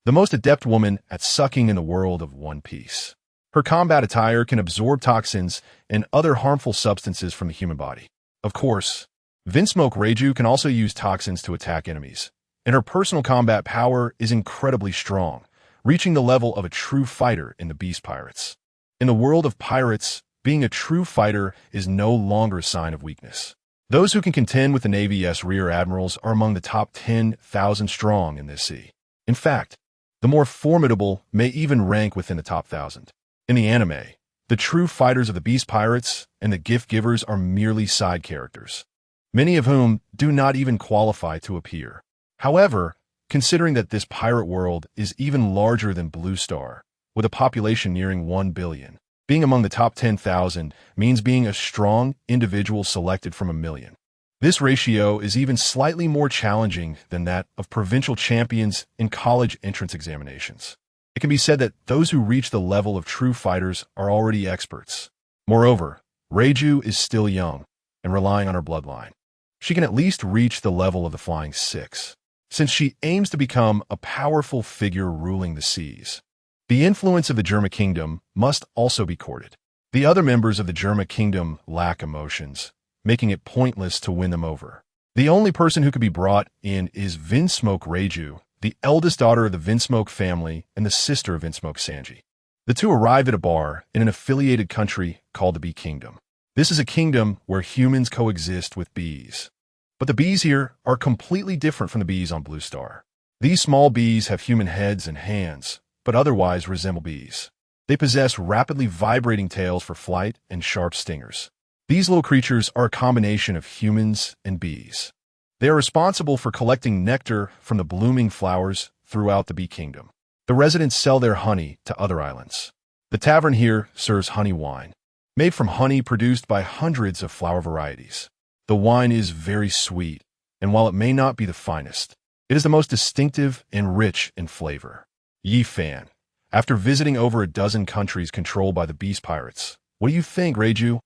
the most adept woman at sucking in the world of One Piece. Her combat attire can absorb toxins and other harmful substances from the human body. Of course, Vinsmoke Reiju can also use toxins to attack enemies, and her personal combat power is incredibly strong, reaching the level of a true fighter in the Beast Pirates. In the world of pirates, being a true fighter is no longer a sign of weakness. Those who can contend with the Navy's rear admirals are among the top 10,000 strong in this sea. In fact, the more formidable may even rank within the top 1,000. In the anime, the true fighters of the Beast Pirates and the Gift Givers are merely side characters, many of whom do not even qualify to appear. However, considering that this pirate world is even larger than Blue Star, with a population nearing 1 billion, being among the top 10,000 means being a strong individual selected from 1 million. This ratio is even slightly more challenging than that of provincial champions in college entrance examinations. It can be said that those who reach the level of true fighters are already experts. Moreover, Reiju is still young and relying on her bloodline. She can at least reach the level of the Flying Six. since she aims to become a powerful figure ruling the seas. The influence of the Germa kingdom must also be courted. The other members of the Germa kingdom lack emotions, making it pointless to win them over. The only person who could be brought in is Vinsmoke Reiju, the eldest daughter of the Vinsmoke family and the sister of Vinsmoke Sanji. The two arrive at a bar in an affiliated country called the Bee Kingdom. This is a kingdom where humans coexist with bees. But the bees here are completely different from the bees on Blue Star. These small bees have human heads and hands, but otherwise resemble bees. They possess rapidly vibrating tails for flight and sharp stingers. These little creatures are a combination of humans and bees. They are responsible for collecting nectar from the blooming flowers throughout the Bee Kingdom. The residents sell their honey to other islands. The tavern here serves honey wine, made from honey produced by hundreds of flower varieties. The wine is very sweet, and while it may not be the finest, it is the most distinctive and rich in flavor. Yi Fan, after visiting over a dozen countries controlled by the Beast Pirates, what do you think, Reiju?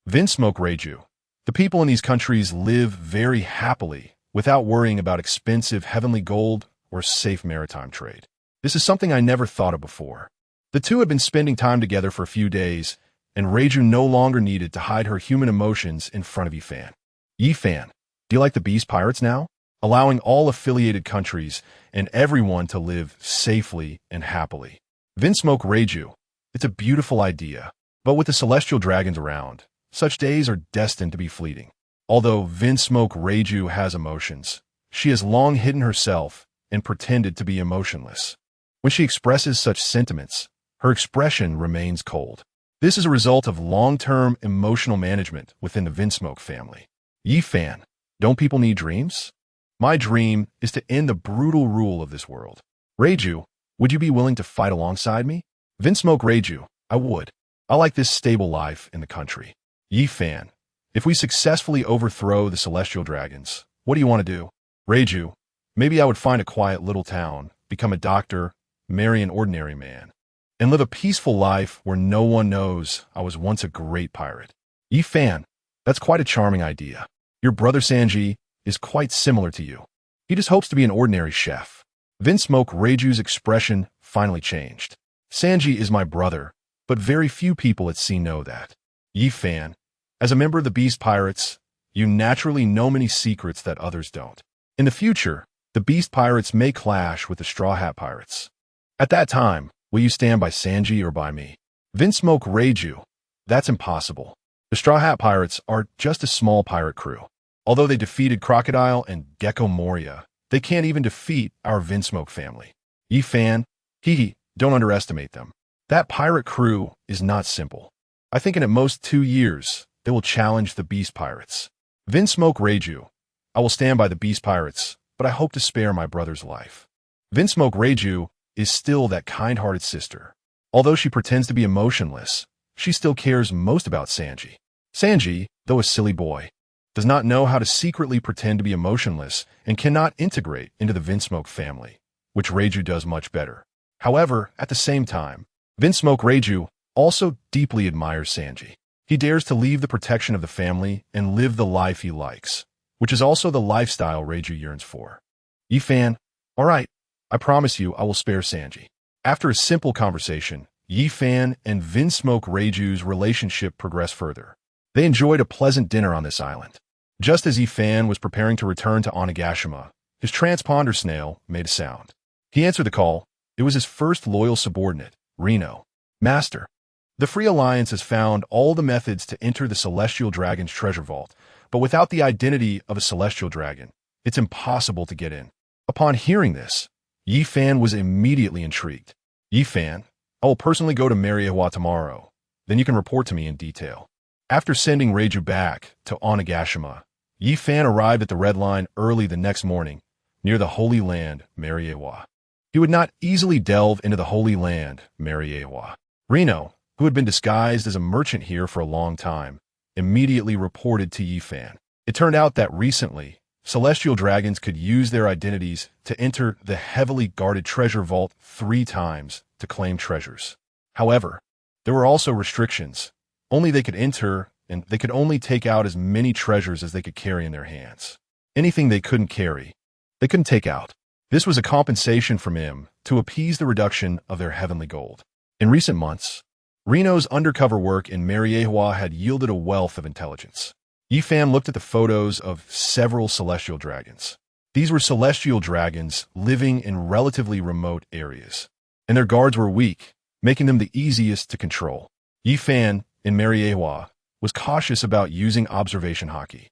Vinsmoke Reiju. The people in these countries live very happily without worrying about expensive heavenly gold or safe maritime trade. This is something I never thought of before. The two had been spending time together for a few days, and Reiju no longer needed to hide her human emotions in front of Yi Fan. Yi Fan, do you like the Beast Pirates now? Allowing all affiliated countries and everyone to live safely and happily. Vinsmoke Reiju, it's a beautiful idea, but with the celestial dragons around, such days are destined to be fleeting. Although Vinsmoke Reiju has emotions, she has long hidden herself and pretended to be emotionless. When she expresses such sentiments, her expression remains cold. This is a result of long-term emotional management within the Vinsmoke family. Yi Fan, don't people need dreams? My dream is to end the brutal rule of this world. Reiju, would you be willing to fight alongside me? Vinsmoke Reiju, I would. I like this stable life in the country. Yi Fan, if we successfully overthrow the celestial dragons, what do you want to do? Reiju, maybe I would find a quiet little town, become a doctor, marry an ordinary man, and live a peaceful life where no one knows I was once a great pirate. Yi Fan, that's quite a charming idea. Your brother Sanji is quite similar to you. He just hopes to be an ordinary chef. Vinsmoke Reiju's expression finally changed. Sanji is my brother, but very few people at sea know that. Yi Fan, as a member of the Beast Pirates, you naturally know many secrets that others don't. In the future, the Beast Pirates may clash with the Straw Hat Pirates. At that time, will you stand by Sanji or by me? Vinsmoke Reiju, that's impossible. The Straw Hat Pirates are just a small pirate crew. Although they defeated Crocodile and Gecko Moria, they can't even defeat our Vinsmoke family. Yi Fan, don't underestimate them. That pirate crew is not simple. I think in at most 2 years, they will challenge the Beast Pirates. Vinsmoke Reiju, I will stand by the Beast Pirates, but I hope to spare my brother's life. Vinsmoke Reiju is still that kind-hearted sister. Although she pretends to be emotionless, she still cares most about Sanji. Sanji, though a silly boy, does not know how to secretly pretend to be emotionless and cannot integrate into the Vinsmoke family, which Reiju does much better. However, at the same time, Vinsmoke Reiju also deeply admires Sanji. He dares to leave the protection of the family and live the life he likes, which is also the lifestyle Reiju yearns for. Yi Fan, all right, I promise you I will spare Sanji. After a simple conversation, Yi Fan and Vinsmoke Reiju's relationship progressed further. They enjoyed a pleasant dinner on this island. Just as Yi Fan was preparing to return to Onigashima, his transponder snail made a sound. He answered the call. It was his first loyal subordinate, Reno. Master, the Free Alliance has found all the methods to enter the Celestial Dragon's treasure vault, but without the identity of a Celestial Dragon, it's impossible to get in. Upon hearing this, Yi Fan was immediately intrigued. Yi Fan, I will personally go to Mariewa tomorrow. Then you can report to me in detail. After sending Reiju back to Onigashima, Yi Fan arrived at the Red Line early the next morning, near the Holy Land, Mariewa. He would not easily delve into the Holy Land, Mariewa. Reno, who had been disguised as a merchant here for a long time, immediately reported to Yi Fan. It turned out that recently, celestial dragons could use their identities to enter the heavily guarded treasure vault 3 times to claim treasures. However, there were also restrictions. Only they could enter, and they could only take out as many treasures as they could carry in their hands. Anything they couldn't carry, they couldn't take out. This was a compensation from him to appease the reduction of their heavenly gold. In recent months, Reno's undercover work in Mariewa had yielded a wealth of intelligence. Yifan looked at the photos of several celestial dragons. These were celestial dragons living in relatively remote areas, and their guards were weak, making them the easiest to control. Yifan, in Mariewa, was cautious about using observation haki.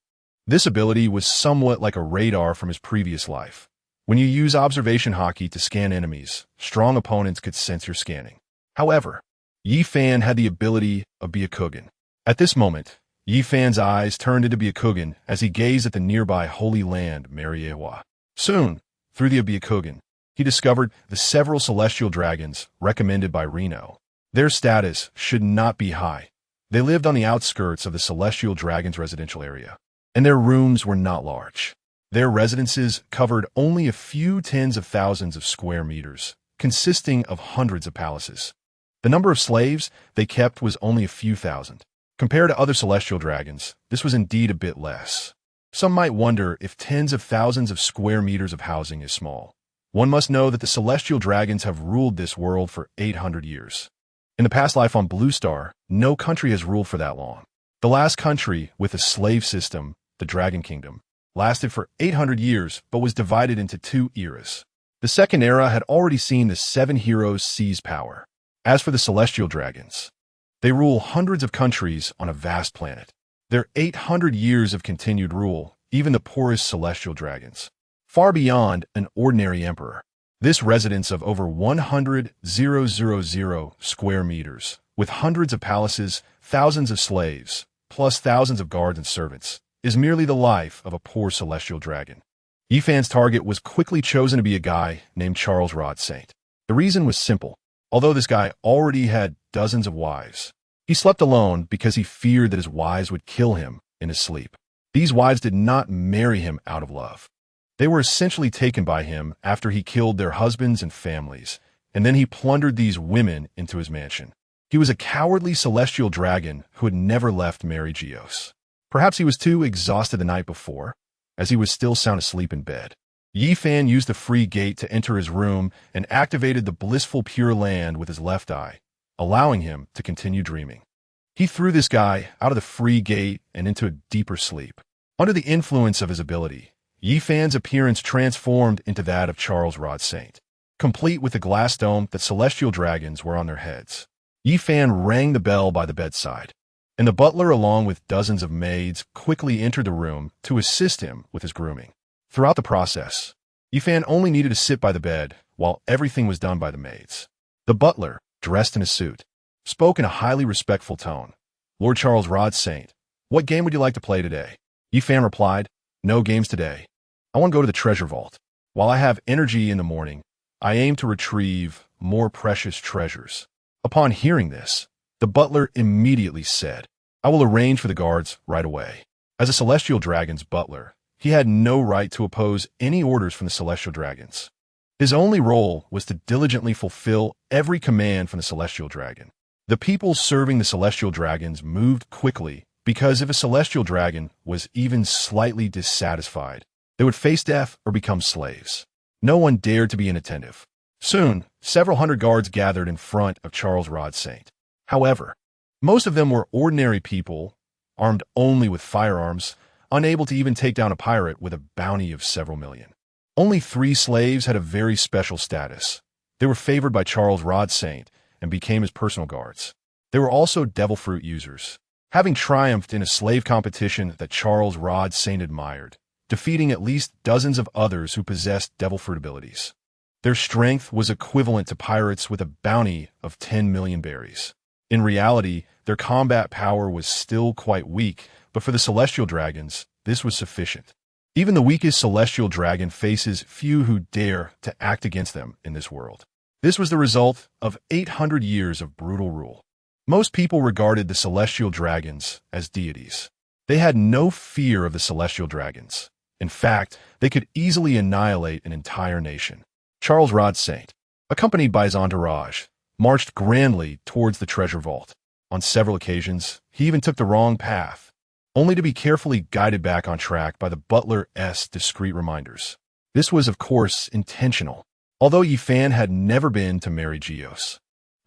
This ability was somewhat like a radar from his previous life. When you use observation haki to scan enemies, strong opponents could sense your scanning. However, Yifan had the ability of Byakugan. At this moment, Yifan's eyes turned into Byakugan as he gazed at the nearby holy land, Mariewa. Soon, through the Byakugan, he discovered the several celestial dragons recommended by Reno. Their status should not be high. They lived on the outskirts of the celestial dragon's residential area, and their rooms were not large. Their residences covered only a few tens of thousands of square meters, consisting of hundreds of palaces. The number of slaves they kept was only a few thousand. Compared to other celestial dragons, this was indeed a bit less. Some might wonder if tens of thousands of square meters of housing is small. One must know that the celestial dragons have ruled this world for 800 years. In the past life on Blue Star, no country has ruled for that long. The last country with a slave system, the Dragon Kingdom, lasted for 800 years but was divided into two eras. The second era had already seen the 7 heroes seize power. As for the celestial dragons, they rule hundreds of countries on a vast planet. Their 800 years of continued rule, even the poorest celestial dragons, far beyond an ordinary emperor. This residence of over 100,000 square meters, with hundreds of palaces, thousands of slaves, plus thousands of guards and servants, is merely the life of a poor celestial dragon. Yifan's target was quickly chosen to be a guy named Charles Rod Saint. The reason was simple. Although this guy already had dozens of wives, he slept alone because he feared that his wives would kill him in his sleep. These wives did not marry him out of love. They were essentially taken by him after he killed their husbands and families, and then he plundered these women into his mansion. He was a cowardly celestial dragon who had never left Mary Geos. Perhaps he was too exhausted the night before, as he was still sound asleep in bed. Yifan used the free gate to enter his room and activated the blissful Pure Land with his left eye, allowing him to continue dreaming. He threw this guy out of the free gate and into a deeper sleep. Under the influence of his ability, Yifan's appearance transformed into that of Charles Rod Saint, complete with the glass dome that celestial dragons were on their heads. Yifan rang the bell by the bedside, and the butler, along with dozens of maids, quickly entered the room to assist him with his grooming. Throughout the process, Yifan only needed to sit by the bed while everything was done by the maids. The butler, dressed in a suit, spoke in a highly respectful tone. "Lord Charles Rod Saint, what game would you like to play today?" Yifan replied, "No games today. I want to go to the treasure vault. While I have energy in the morning, I aim to retrieve more precious treasures." Upon hearing this, the butler immediately said, "I will arrange for the guards right away." As a celestial dragon's butler, he had no right to oppose any orders from the celestial dragons. His only role was to diligently fulfill every command from the celestial dragon. The people serving the celestial dragons moved quickly because if a celestial dragon was even slightly dissatisfied, they would face death or become slaves. No one dared to be inattentive. Soon, several hundred guards gathered in front of Charles Rod Saint. However, most of them were ordinary people, armed only with firearms, unable to even take down a pirate with a bounty of several million. Only 3 slaves had a very special status. They were favored by Charles Rod Saint and became his personal guards. They were also devil fruit users, having triumphed in a slave competition that Charles Rod Saint admired, defeating at least dozens of others who possessed devil fruit abilities. Their strength was equivalent to pirates with a bounty of 10 million berries. In reality, their combat power was still quite weak, but for the celestial dragons, this was sufficient. Even the weakest celestial dragon faces few who dare to act against them in this world. This was the result of 800 years of brutal rule. Most people regarded the celestial dragons as deities. They had no fear of the celestial dragons. In fact, they could easily annihilate an entire nation. Charles Rod Saint, accompanied by his entourage, marched grandly towards the treasure vault. On several occasions, he even took the wrong path, only to be carefully guided back on track by the butler's discreet reminders. This was, of course, intentional. Although Yi Fan had never been to marry Geos.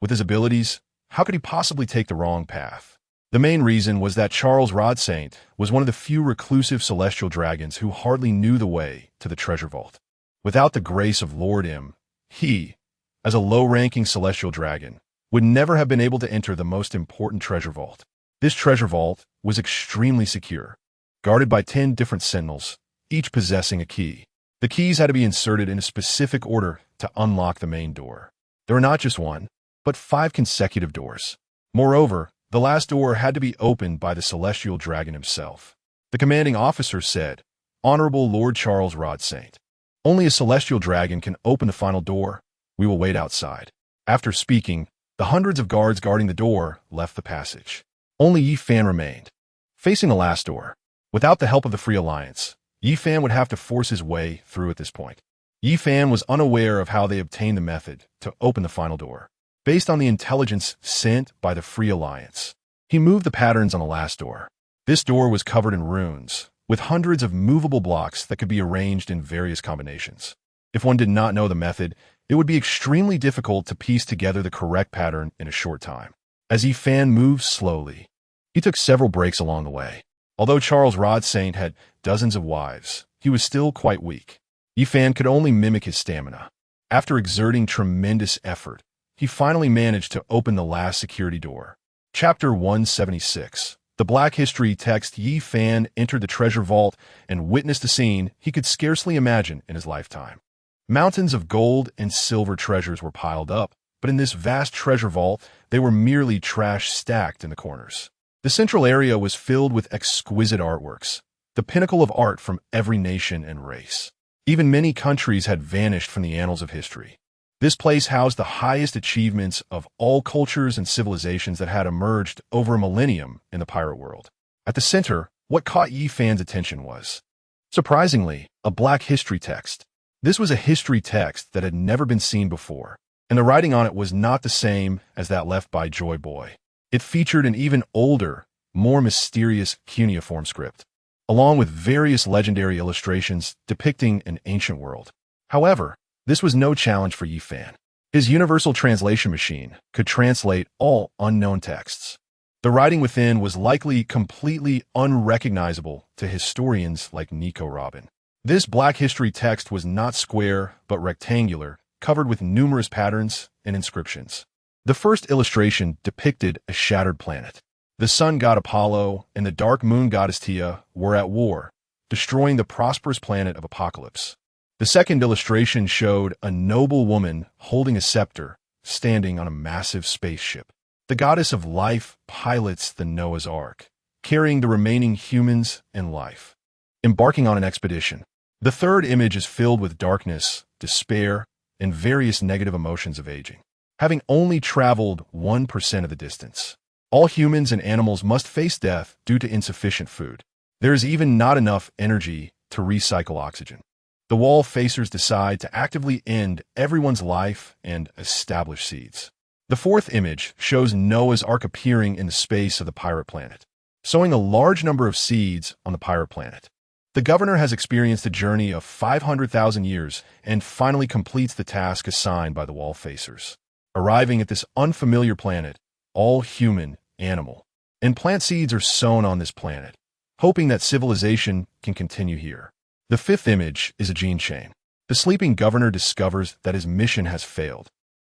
With his abilities, how could he possibly take the wrong path? The main reason was that Charles Rod Saint was one of the few reclusive celestial dragons who hardly knew the way to the treasure vault. Without the grace of Lord M, he, as a low-ranking celestial dragon, would never have been able to enter the most important treasure vault. This treasure vault was extremely secure, guarded by 10 different sentinels, each possessing a key. The keys had to be inserted in a specific order to unlock the main door. There were not just one, but 5 consecutive doors. Moreover, the last door had to be opened by the celestial dragon himself. The commanding officer said, "Honorable Lord Charles Rod Saint, only a celestial dragon can open the final door. We will wait outside." After speaking, the hundreds of guards guarding the door left the passage. Only Yi Fan remained, facing the last door. Without the help of the Free Alliance, Yi Fan would have to force his way through at this point. Yi Fan was unaware of how they obtained the method to open the final door. Based on the intelligence sent by the Free Alliance, he moved the patterns on the last door. This door was covered in runes, with hundreds of movable blocks that could be arranged in various combinations. If one did not know the method, it would be extremely difficult to piece together the correct pattern in a short time. As Yi Fan moved slowly, he took several breaks along the way. Although Charles Rod Saint had dozens of wives, he was still quite weak. Yi Fan could only mimic his stamina. After exerting tremendous effort, he finally managed to open the last security door. Chapter 176. The Black History text. Yi Fan entered the treasure vault and witnessed a scene he could scarcely imagine in his lifetime. Mountains of gold and silver treasures were piled up, but in this vast treasure vault, they were merely trash stacked in the corners. The central area was filled with exquisite artworks, the pinnacle of art from every nation and race. Even many countries had vanished from the annals of history. This place housed the highest achievements of all cultures and civilizations that had emerged over a millennium in the pirate world. At the center, what caught Yi Fan's attention was, surprisingly, a Black History text. This was a history text that had never been seen before, and the writing on it was not the same as that left by Joy Boy. It featured an even older, more mysterious cuneiform script, along with various legendary illustrations depicting an ancient world. However, this was no challenge for Yi Fan. His universal translation machine could translate all unknown texts. The writing within was likely completely unrecognizable to historians like Nico Robin. This Black History text was not square, but rectangular, covered with numerous patterns and inscriptions. The first illustration depicted a shattered planet. The sun god Apollo and the dark moon goddess Tia were at war, destroying the prosperous planet of Apocalypse. The second illustration showed a noble woman holding a scepter, standing on a massive spaceship. The goddess of life pilots the Noah's Ark, carrying the remaining humans and life, embarking on an expedition. The third image is filled with darkness, despair, and various negative emotions of aging. Having only traveled 1% of the distance, all humans and animals must face death due to insufficient food. There is even not enough energy to recycle oxygen. The wall facers decide to actively end everyone's life and establish seeds. The fourth image shows Noah's Ark appearing in the space of the pirate planet, sowing a large number of seeds on the pirate planet. The governor has experienced a journey of 500,000 years and finally completes the task assigned by the wall facers. Arriving at this unfamiliar planet, all human, animal, and plant seeds are sown on this planet, hoping that civilization can continue here. The fifth image is a gene chain. The sleeping governor discovers that his mission has failed.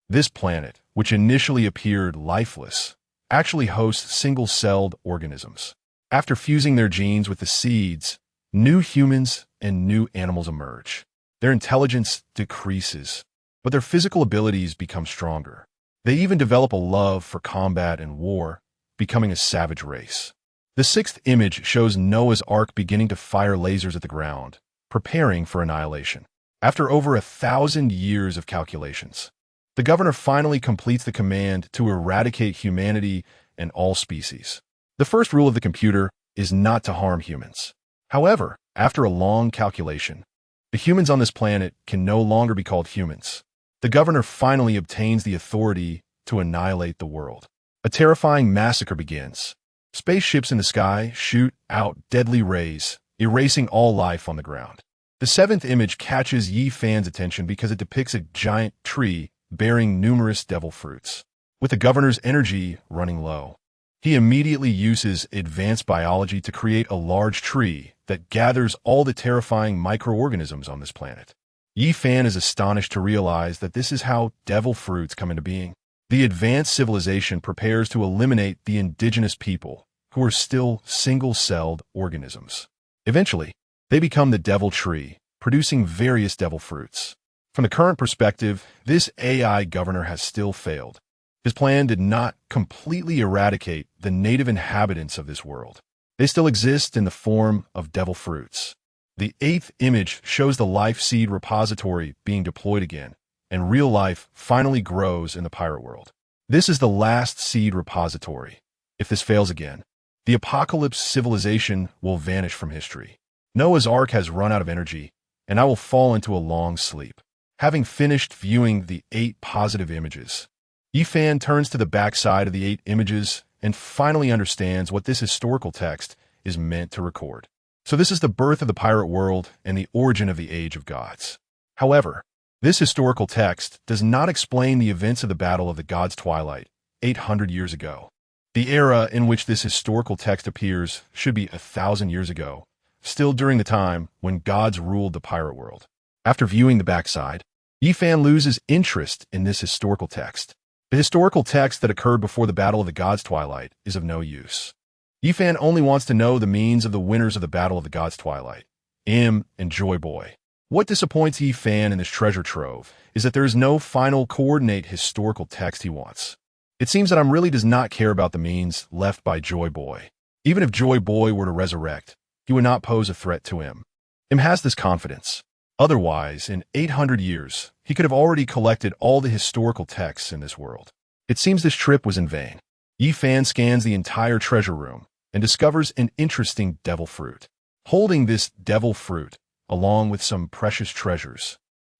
This planet, which initially appeared lifeless, actually hosts single-celled organisms. After fusing their genes with the seeds, new humans and new animals emerge. Their intelligence decreases, but their physical abilities become stronger. They even develop a love for combat and war, becoming a savage race. The sixth image shows Noah's Ark beginning to fire lasers at the ground, preparing for annihilation. After over 1,000 years of calculations, the governor finally completes the command to eradicate humanity and all species. The first rule of the computer is not to harm humans. However, after a long calculation, the humans on this planet can no longer be called humans. The governor finally obtains the authority to annihilate the world. A terrifying massacre begins. Spaceships in the sky shoot out deadly rays, erasing all life on the ground. The seventh image catches Yi Fan's attention because it depicts a giant tree bearing numerous devil fruits. With the governor's energy running low, he immediately uses advanced biology to create a large tree that gathers all the terrifying microorganisms on this planet. Yi Fan is astonished to realize that this is how devil fruits come into being. The advanced civilization prepares to eliminate the indigenous people, who are still single-celled organisms. Eventually, they become the devil tree, producing various devil fruits. From the current perspective, this AI governor has still failed. His plan did not completely eradicate the native inhabitants of this world. They still exist in the form of devil fruits. The eighth image shows the life seed repository being deployed again, and real life finally grows in the pirate world. This is the last seed repository. If this fails again, the apocalypse civilization will vanish from history. Noah's Ark has run out of energy, and I will fall into a long sleep. Having finished viewing the 8 positive images, Yi Fan turns to the backside of the 8 images and finally understands what this historical text is meant to record. So this is the birth of the pirate world and the origin of the Age of Gods. However, this historical text does not explain the events of the Battle of the Gods' Twilight, 800 years ago. The era in which this historical text appears should be 1,000 years ago, still during the time when gods ruled the pirate world. After viewing the backside, Yi Fan loses interest in this historical text. The historical text that occurred before the Battle of the Gods' Twilight is of no use. Yi Fan only wants to know the means of the winners of the Battle of the Gods' Twilight, Im and Joy Boy. What disappoints Yi Fan in this treasure trove is that there is no final coordinate historical text he wants. It seems that really does not care about the means left by Joy Boy. Even if Joy Boy were to resurrect, he would not pose a threat to him. Im has this confidence. Otherwise, in 800 years, he could have already collected all the historical texts in this world. It seems this trip was in vain. Yi Fan scans the entire treasure room and discovers an interesting devil fruit. Holding this devil fruit, along with some precious treasures,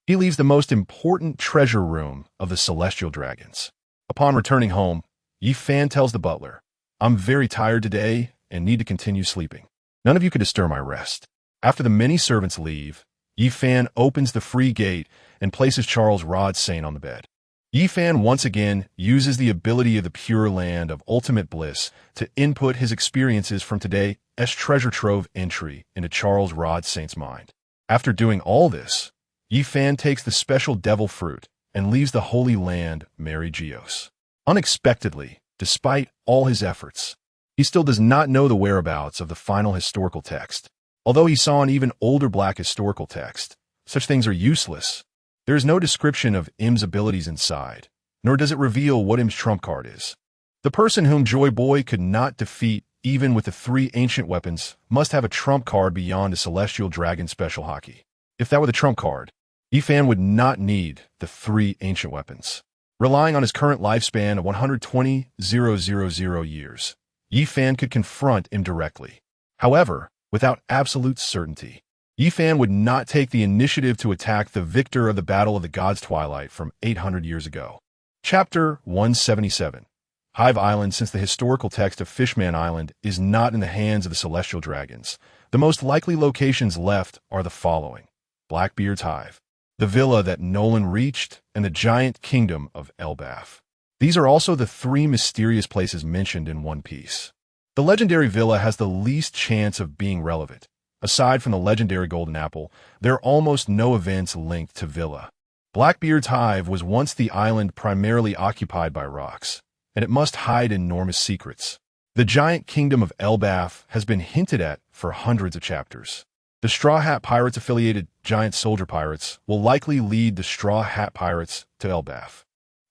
he leaves the most important treasure room of the celestial dragons. Upon returning home, Yi Fan tells the butler, "I'm very tired today and need to continue sleeping. None of you can disturb my rest." After the many servants leave, Yi Fan opens the free gate and places Charles Rod sane on the bed. Yi Fan once again uses the ability of the Pure Land of Ultimate Bliss to input his experiences from today's treasure trove entry into Charles Rod Saint's mind. After doing all this, Yi Fan takes the special devil fruit and leaves the Holy Land Mary Geos. Unexpectedly, despite all his efforts, he still does not know the whereabouts of the final historical text. Although he saw an even older black historical text, such things are useless. There is no description of Im's abilities inside, nor does it reveal what Im's trump card is. The person whom Joy Boy could not defeat even with the 3 ancient weapons must have a trump card beyond a Celestial Dragon Special Hockey. If that were the trump card, Yi Fan would not need the 3 ancient weapons. Relying on his current lifespan of 120,000 years, Yi Fan could confront Im directly. However, without absolute certainty, Yi Fan would not take the initiative to attack the victor of the Battle of the Gods' Twilight from 800 years ago. Chapter 177. Hive Island. Since the historical text of Fishman Island is not in the hands of the Celestial Dragons, the most likely locations left are the following: Blackbeard's Hive, the villa that Nolan reached, and the giant kingdom of Elbaf. These are also the 3 mysterious places mentioned in One Piece. The legendary villa has the least chance of being relevant. Aside from the legendary Golden Apple, there are almost no events linked to Villa. Blackbeard's Hive was once the island primarily occupied by rocks, and it must hide enormous secrets. The giant kingdom of Elbaf has been hinted at for hundreds of chapters. The Straw Hat Pirates affiliated giant soldier pirates will likely lead the Straw Hat Pirates to Elbaf.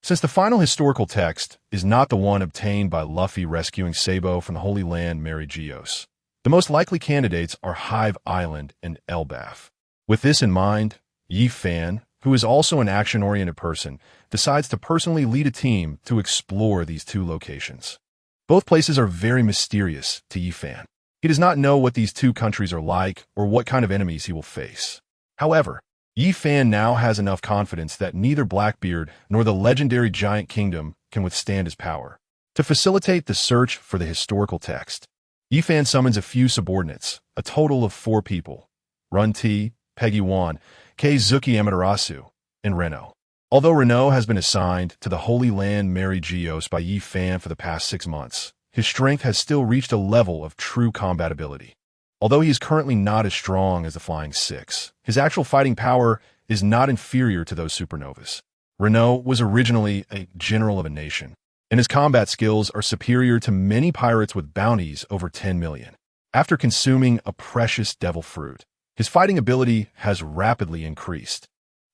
Since the final historical text is not the one obtained by Luffy rescuing Sabo from the Holy Land Mary Geos, the most likely candidates are Hive Island and Elbaf. With this in mind, Yi Fan, who is also an action-oriented person, decides to personally lead a team to explore these 2 locations. Both places are very mysterious to Yi Fan. He does not know what these 2 countries are like or what kind of enemies he will face. However, Yi Fan now has enough confidence that neither Blackbeard nor the legendary Giant Kingdom can withstand his power. To facilitate the search for the historical text, Yi Fan summons a few subordinates, a total of 4 people: Run T, Peggy 1, Keizuki Amaterasu, and Renault. Although Renault has been assigned to the Holy Land Mary Geos by Yi Fan for the past 6 months, his strength has still reached a level of true combatability. Although he is currently not as strong as the Flying Six, his actual fighting power is not inferior to those supernovas. Renault was originally a general of a nation, and his combat skills are superior to many pirates with bounties over 10 million. After consuming a precious devil fruit, his fighting ability has rapidly increased,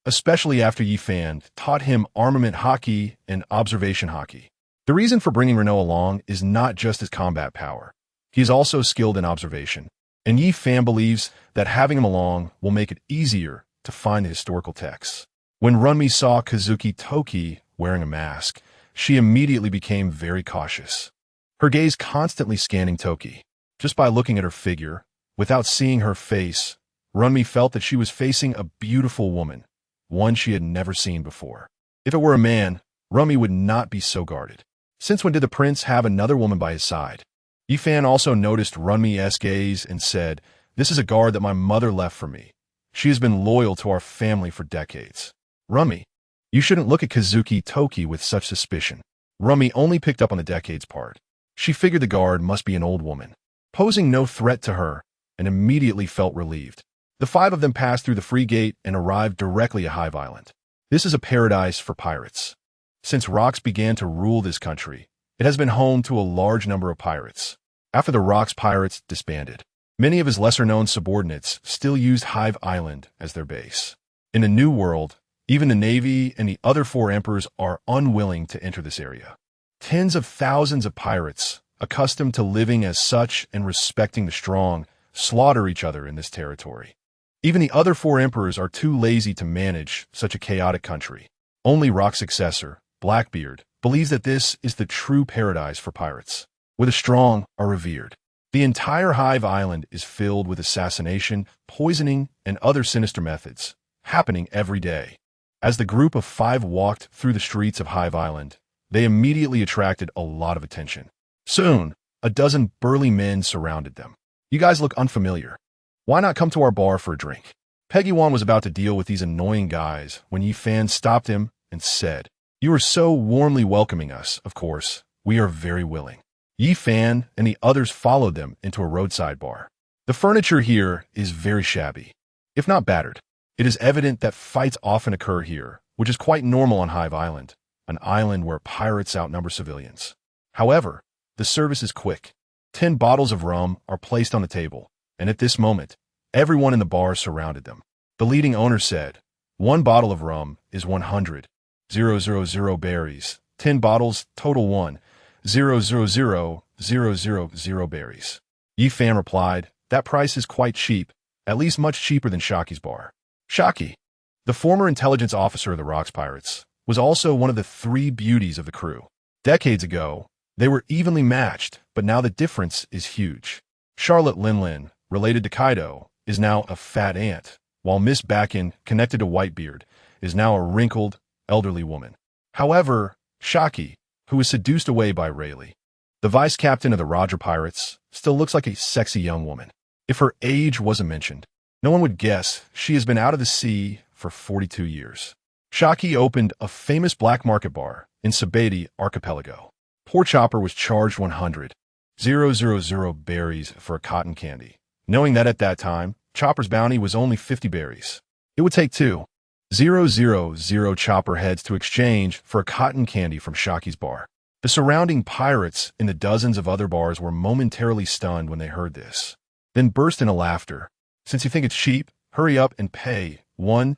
especially after Yi Fan taught him armament hockey and observation hockey. The reason for bringing Renault along is not just his combat power. He is also skilled in observation, and Yi Fan believes that having him along will make it easier to find the historical texts. When Runmi saw Kazuki Toki wearing a mask, she immediately became very cautious, her gaze constantly scanning Toki. Just by looking at her figure, without seeing her face, Runmi felt that she was facing a beautiful woman, one she had never seen before. If it were a man, Runmi would not be so guarded. Since when did the prince have another woman by his side? Yi Fan also noticed Runmi's gaze and said, "This is a guard that my mother left for me. She has been loyal to our family for decades." Runmi, you shouldn't look at Kazuki Toki with such suspicion. Runmi only picked up on the decades part. She figured the guard must be an old woman, posing no threat to her, and immediately felt relieved. The 5 of them passed through the free gate and arrived directly at Hive Island. This is a paradise for pirates. Since Rocks began to rule this country, it has been home to a large number of pirates. After the Rocks pirates disbanded, many of his lesser-known subordinates still used Hive Island as their base. In the New World, even the Navy and the other 4 emperors are unwilling to enter this area. Tens of thousands of pirates, accustomed to living as such and respecting the strong, slaughter each other in this territory. Even the other 4 emperors are too lazy to manage such a chaotic country. Only Rock's successor, Blackbeard, believes that this is the true paradise for pirates, where the strong are revered. The entire Hive Island is filled with assassination, poisoning, and other sinister methods, happening every day. As the group of 5 walked through the streets of Hive Island, they immediately attracted a lot of attention. Soon, a dozen burly men surrounded them. "You guys look unfamiliar. Why not come to our bar for a drink?" Peggy 1 was about to deal with these annoying guys when Yi Fan stopped him and said, "You are so warmly welcoming us, of course. We are very willing." Yi Fan and the others followed them into a roadside bar. The furniture here is very shabby, if not battered. It is evident that fights often occur here, which is quite normal on Hive Island, an island where pirates outnumber civilians. However, the service is quick. 10 bottles of rum are placed on the table, and at this moment, everyone in the bar surrounded them. The leading owner said, "1 bottle of rum is 100,000 berries. 10 bottles total 1,000,000 berries." Yi Fan replied, "That price is quite cheap, at least much cheaper than Shaki's bar." Shaki, the former intelligence officer of the Rocks Pirates, was also one of the 3 beauties of the crew. Decades ago, they were evenly matched, but now the difference is huge. Charlotte Linlin, related to Kaido, is now a fat ant, while Miss Bakken, connected to Whitebeard, is now a wrinkled, elderly woman. However, Shaki, who was seduced away by Rayleigh, the vice captain of the Roger Pirates, still looks like a sexy young woman. If her age wasn't mentioned, no one would guess she has been out of the sea for 42 years. Shaki opened a famous black market bar in Sabeti Archipelago. Poor Chopper was charged 100,000 berries for a cotton candy, knowing that at that time, Chopper's bounty was only 50 berries. It would take 2,000 Chopper heads to exchange for a cotton candy from Shaki's bar. The surrounding pirates in the dozens of other bars were momentarily stunned when they heard this, then burst into laughter. "Since you think it's cheap, hurry up and pay 1,000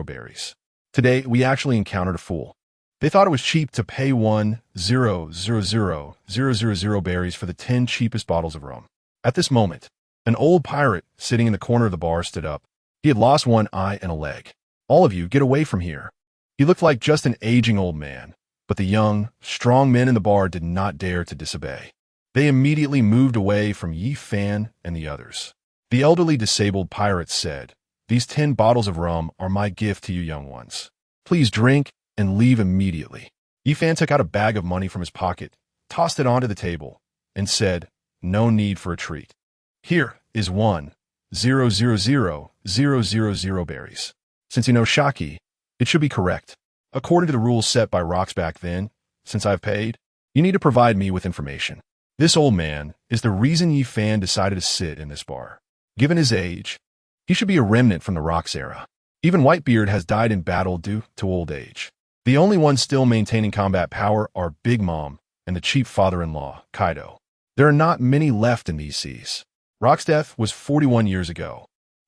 berries. Today, we actually encountered a fool. They thought it was cheap to pay 1,000 berries for the 10 cheapest bottles of rum." At this moment, an old pirate sitting in the corner of the bar stood up. He had lost 1 eye and a leg. "All of you, get away from here." He looked like just an aging old man, but the young, strong men in the bar did not dare to disobey. They immediately moved away from Yi Fan and the others. The elderly disabled pirate said, "These 10 bottles of rum are my gift to you young ones. Please drink and leave immediately." Yi Fan took out a bag of money from his pocket, tossed it onto the table, and said, "No need for a treat. Here is 1 0.0000000 berries. Since you know Shaki, it should be correct. According to the rules set by rocks back then, since I've paid, you need to provide me with information. This old man is the reason Yi Fan decided to sit in this bar. Given his age, he should be a remnant from the rocks era. Even Whitebeard has died in battle due to old age. The only ones still maintaining combat power are Big Mom and the chief father-in-law, Kaido. There are not many left in these seas. Rock's death was 41 years ago,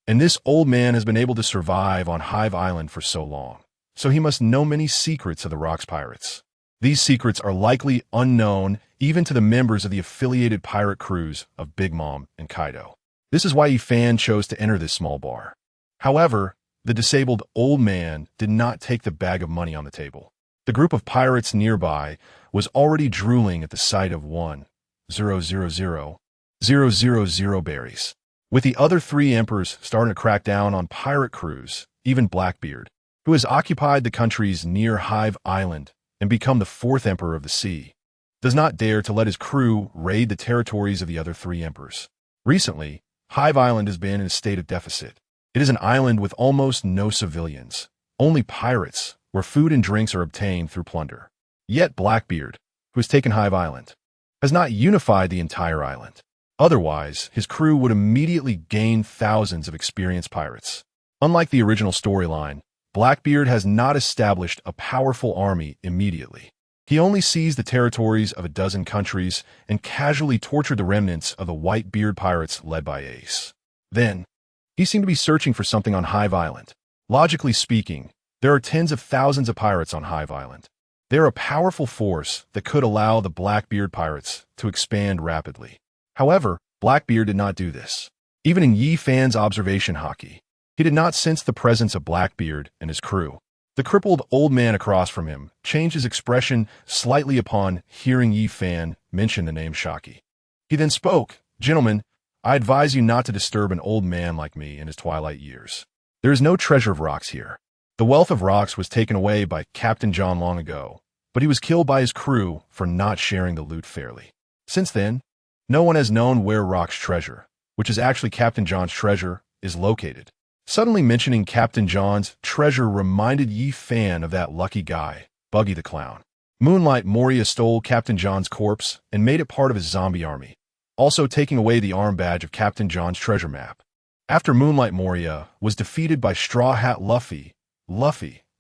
and this old man has been able to survive on Hive Island for so long, so he must know many secrets of the Rocks pirates. These secrets are likely unknown even to the members of the affiliated pirate crews of Big Mom and Kaido. This is why Yi Fan chose to enter this small bar. However, the disabled old man did not take the bag of money on the table. The group of pirates nearby was already drooling at the sight of 1.000.000 berries. With the other three emperors starting to crack down on pirate crews, even Blackbeard, who has occupied the countries near Hive Island and become the fourth emperor of the sea, does not dare to let his crew raid the territories of the other three emperors. Recently, Hive Island has been in a state of deficit. It is an island with almost no civilians, only pirates, where food and drinks are obtained through plunder. Yet Blackbeard, who has taken Hive Island, has not unified the entire island. Otherwise, his crew would immediately gain thousands of experienced pirates. Unlike the original storyline, Blackbeard has not established a powerful army immediately. He only seized the territories of a dozen countries and casually tortured the remnants of the Whitebeard pirates led by Ace. Then, he seemed to be searching for something on Hive Island. Logically speaking, there are tens of thousands of pirates on Hive Island. They are a powerful force that could allow the Blackbeard pirates to expand rapidly. However, Blackbeard did not do this. Even in Yi Fan's observation haki, he did not sense the presence of Blackbeard and his crew. The crippled old man across from him changed his expression slightly upon hearing Yi Fan mention the name Shaki. He then spoke, "Gentlemen, I advise you not to disturb an old man like me in his twilight years. There is no treasure of rocks here. The wealth of rocks was taken away by Captain John long ago, but he was killed by his crew for not sharing the loot fairly. Since then, no one has known where Rock's treasure, which is actually Captain John's treasure, is located." Suddenly mentioning Captain John's treasure reminded Yi Fan of that lucky guy, Buggy the Clown. Moonlight Moria stole Captain John's corpse and made it part of his zombie army, also taking away the arm badge of Captain John's treasure map. After Moonlight Moria was defeated by Straw Hat Luffy,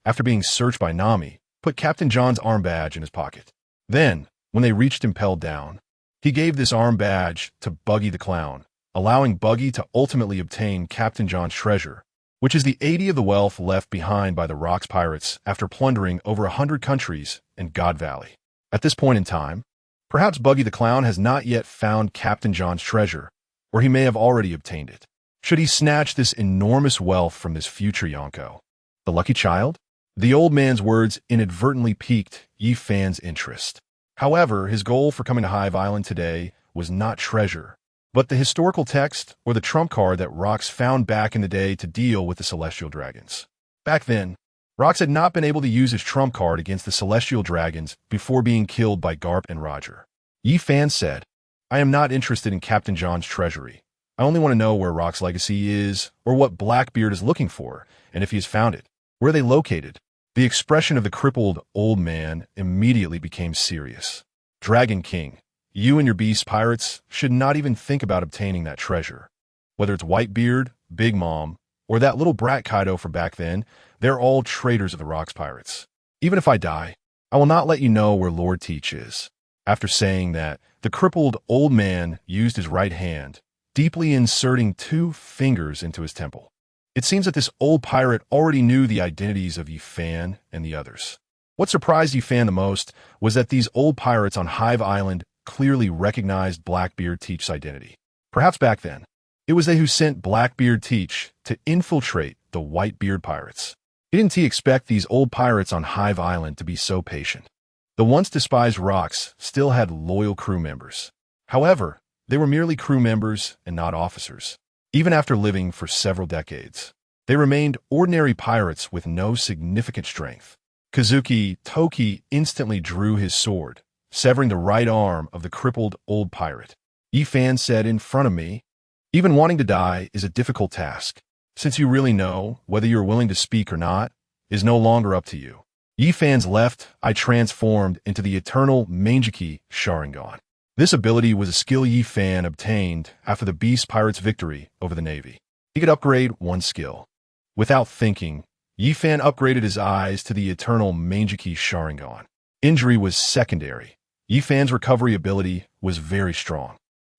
after being searched by Nami, put Captain John's arm badge in his pocket. Then, when they reached Impelled Down, he gave this arm badge to Buggy the Clown, allowing Buggy to ultimately obtain Captain John's treasure, which is the 80 of the wealth left behind by the Rocks pirates after plundering over 100 countries in God Valley. At this point in time, perhaps Buggy the Clown has not yet found Captain John's treasure, or he may have already obtained it. Should he snatch this enormous wealth from this future Yonko? The lucky child? The old man's words inadvertently piqued Yi Fan's interest. However, his goal for coming to Hive Island today was not treasure, but the historical text or the trump card that Rox found back in the day to deal with the Celestial Dragons. Back then, Rox had not been able to use his trump card against the Celestial Dragons before being killed by Garp and Roger. Yi Fan said, "I am not interested in Captain John's treasury. I only want to know where Rock's legacy is, or what Blackbeard is looking for, and if he has found it. Where are they located?" The expression of the crippled old man immediately became serious. "Dragon King, you and your beast pirates should not even think about obtaining that treasure. Whether it's Whitebeard, Big Mom, or that little brat Kaido from back then, they're all traitors of the Rocks pirates. Even if I die, I will not let you know where Lord Teach is." After saying that, the crippled old man used his right hand, deeply inserting 2 fingers into his temple. It seems that this old pirate already knew the identities of Yi Fan and the others. What surprised Yi Fan the most was that these old pirates on Hive Island clearly recognized Blackbeard Teach's identity. Perhaps back then, it was they who sent Blackbeard Teach to infiltrate the Whitebeard pirates. Didn't he expect these old pirates on Hive Island to be so patient? The once despised Rocks still had loyal crew members. However, they were merely crew members and not officers. Even after living for several decades, they remained ordinary pirates with no significant strength. Kazuki Toki instantly drew his sword, severing the right arm of the crippled old pirate. Yi Fan said, "In front of me, Even wanting to die is a difficult task, since you really know whether you're willing to speak or not is no longer up to you. Yi Fan's left eye transformed into the eternal Mangeki Sharingan. This ability was a skill Yi Fan obtained after the Beast Pirates' victory over the Navy. He could upgrade one skill. Without thinking, Yi Fan upgraded his eyes to the eternal Mangeki Sharingan. Injury was secondary. Yi Fan's recovery ability was very strong.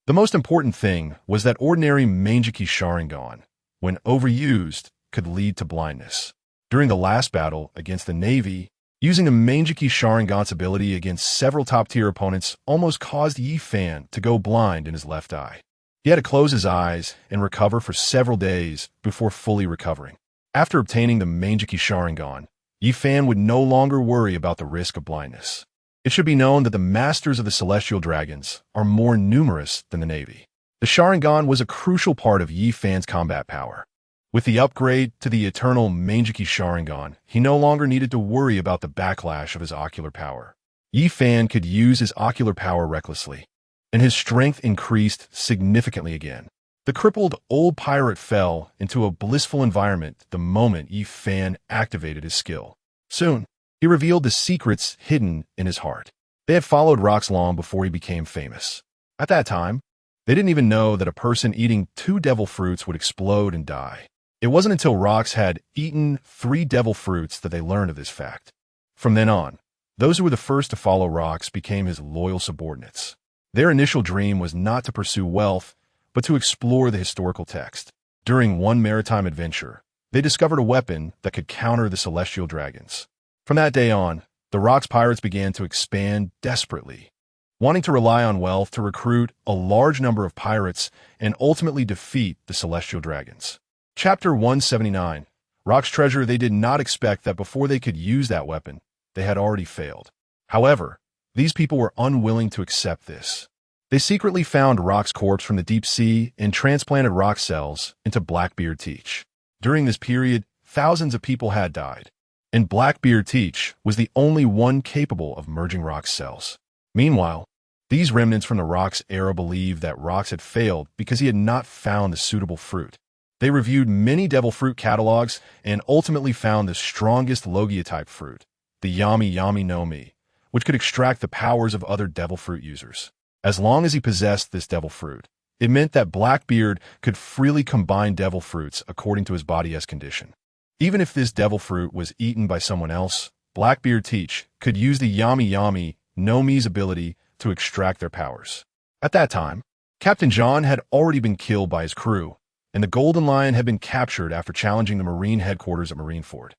The most important thing was that ordinary Mangeki Sharingan, when overused, could lead to blindness. During the last battle against the Navy, using the Mangeki Sharingan's ability against several top-tier opponents almost caused Yi Fan to go blind in his left eye. He had to close his eyes and recover for several days before fully recovering. After obtaining the Mangeki Sharingan, Yi Fan would no longer worry about the risk of blindness. It should be known that the Masters of the Celestial Dragons are more numerous than the Navy. The Sharingan was a crucial part of Yi Fan's combat power. With the upgrade to the eternal Mangeki Sharingan, he no longer needed to worry about the backlash of his ocular power. Yi Fan could use his ocular power recklessly, and his strength increased significantly again. The crippled old pirate fell into a blissful environment the moment Yi Fan activated his skill. Soon, he revealed the secrets hidden in his heart. They had followed Rox long before he became famous. At that time, they didn't even know that a person eating 2 devil fruits would explode and die. It wasn't until Rox had eaten 3 devil fruits that they learned of this fact. From then on, those who were the first to follow Rox became his loyal subordinates. Their initial dream was not to pursue wealth, but to explore the historical text. During one maritime adventure, they discovered a weapon that could counter the celestial dragons. From that day on, the Rox pirates began to expand desperately, wanting to rely on wealth to recruit a large number of pirates and ultimately defeat the celestial dragons. Chapter 179. Rox Treasure. They did not expect that before they could use that weapon, they had already failed. However, these people were unwilling to accept this. They secretly found Rox's corpse from the deep sea and transplanted Rox cells into Blackbeard Teach. During this period, thousands of people had died, and Blackbeard Teach was the only one capable of merging Rox cells. Meanwhile, these remnants from the Rox era believed that Rox had failed because he had not found the suitable fruit. They reviewed many devil fruit catalogs and ultimately found the strongest Logia-type fruit, the Yami Yami no Mi, which could extract the powers of other devil fruit users. As long as he possessed this devil fruit, it meant that Blackbeard could freely combine devil fruits according to his body's condition. Even if this devil fruit was eaten by someone else, Blackbeard Teach could use the Yami Yami no Mi's ability to extract their powers. At that time, Captain John had already been killed by his crew, and the Golden Lion had been captured after challenging the Marine headquarters at Marineford.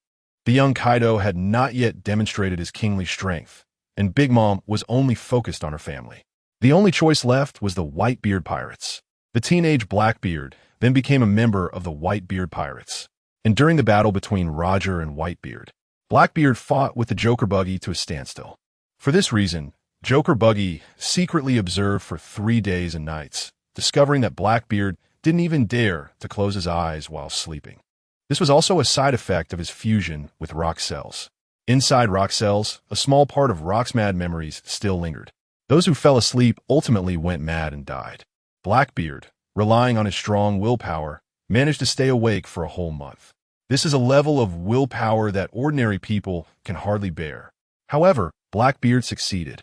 The young Kaido had not yet demonstrated his kingly strength, and Big Mom was only focused on her family. The only choice left was the Whitebeard Pirates. The teenage Blackbeard then became a member of the Whitebeard Pirates. And during the battle between Roger and Whitebeard, Blackbeard fought with the Joker Buggy to a standstill. For this reason, Joker Buggy secretly observed for 3 days and nights, discovering that Blackbeard didn't even dare to close his eyes while sleeping. This was also a side effect of his fusion with Rox cells. Inside Rox cells, a small part of Rox's mad memories still lingered. Those who fell asleep ultimately went mad and died. Blackbeard, relying on his strong willpower, managed to stay awake for a whole month. This is a level of willpower that ordinary people can hardly bear. However, Blackbeard succeeded.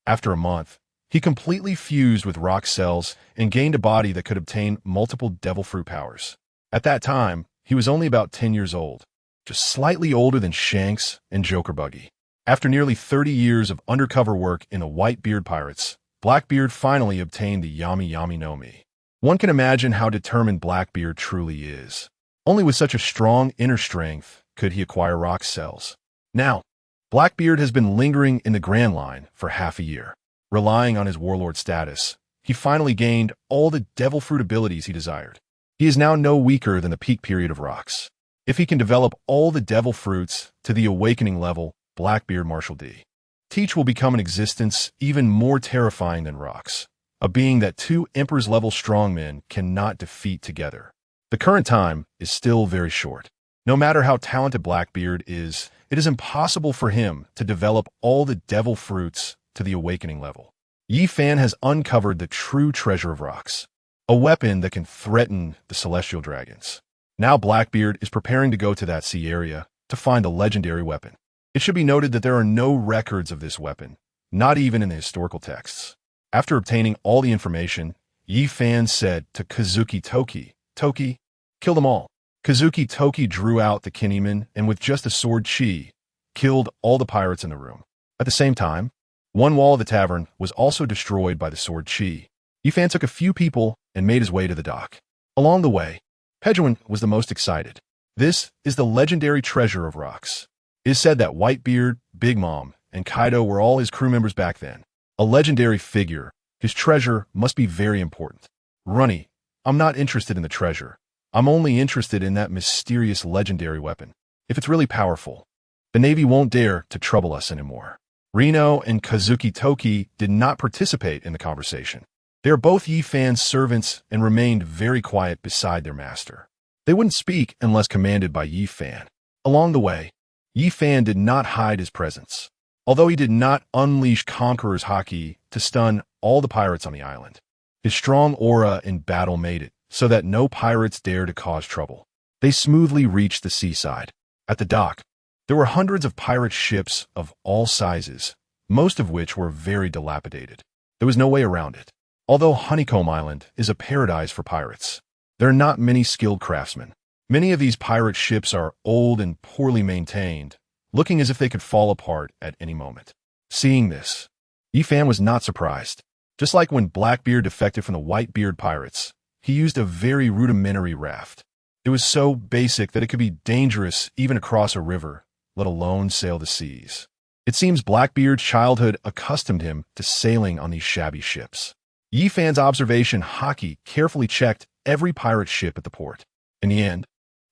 After a month, he completely fused with Rox cells and gained a body that could obtain multiple devil fruit powers. At that time, he was only about 10 years old, just slightly older than Shanks and Joker Buggy. After nearly 30 years of undercover work in the Whitebeard Pirates, Blackbeard finally obtained the Yami Yami no Mi. One can imagine how determined Blackbeard truly is. Only with such a strong inner strength could he acquire Rox cells. Now, Blackbeard has been lingering in the Grand Line for half a year. Relying on his warlord status, he finally gained all the devil fruit abilities he desired. He is now no weaker than the peak period of Rox. If he can develop all the devil fruits to the awakening level, Blackbeard Marshal D. Teach will become an existence even more terrifying than Rox, a being that 2 Emperor's-level strongmen cannot defeat together. The current time is still very short. No matter how talented Blackbeard is, it is impossible for him to develop all the devil fruits to the awakening level. Yi Fan has uncovered the true treasure of Rox. a weapon that can threaten the celestial dragons. Now Blackbeard is preparing to go to that sea area to find a legendary weapon. It should be noted that there are no records of this weapon, not even in the historical texts. After obtaining all the information, Yi Fan said to Kazuki Toki, "Toki, kill them all." Kazuki Toki drew out the Kinemon and with just a sword chi, killed all the pirates in the room. At the same time, one wall of the tavern was also destroyed by the sword chi. Yi Fan took a few people and made his way to the dock. Along the way, Pedguin was the most excited. This is the legendary treasure of rocks. It is said that Whitebeard, Big Mom, and Kaido were all his crew members back then. A legendary figure, his treasure must be very important. Runny, I'm not interested in the treasure. I'm only interested in that mysterious legendary weapon. If it's really powerful, the Navy won't dare to trouble us anymore. Reno and Kazuki Toki did not participate in the conversation. They are both Yi Fan's servants and remained very quiet beside their master. They wouldn't speak unless commanded by Yi Fan. Along the way, Yi Fan did not hide his presence, although he did not unleash Conqueror's Haki to stun all the pirates on the island. His strong aura in battle made it so that no pirates dared to cause trouble. They smoothly reached the seaside. At the dock, there were hundreds of pirate ships of all sizes, most of which were very dilapidated. There was no way around it. Although Honeycomb Island is a paradise for pirates, there are not many skilled craftsmen. Many of these pirate ships are old and poorly maintained, looking as if they could fall apart at any moment. Seeing this, Yi Fan was not surprised. Just like when Blackbeard defected from the Whitebeard pirates, he used a very rudimentary raft. It was so basic that it could be dangerous even across a river, let alone sail the seas. It seems Blackbeard's childhood accustomed him to sailing on these shabby ships. Yi Fan's observation Haki carefully checked every pirate ship at the port. In the end,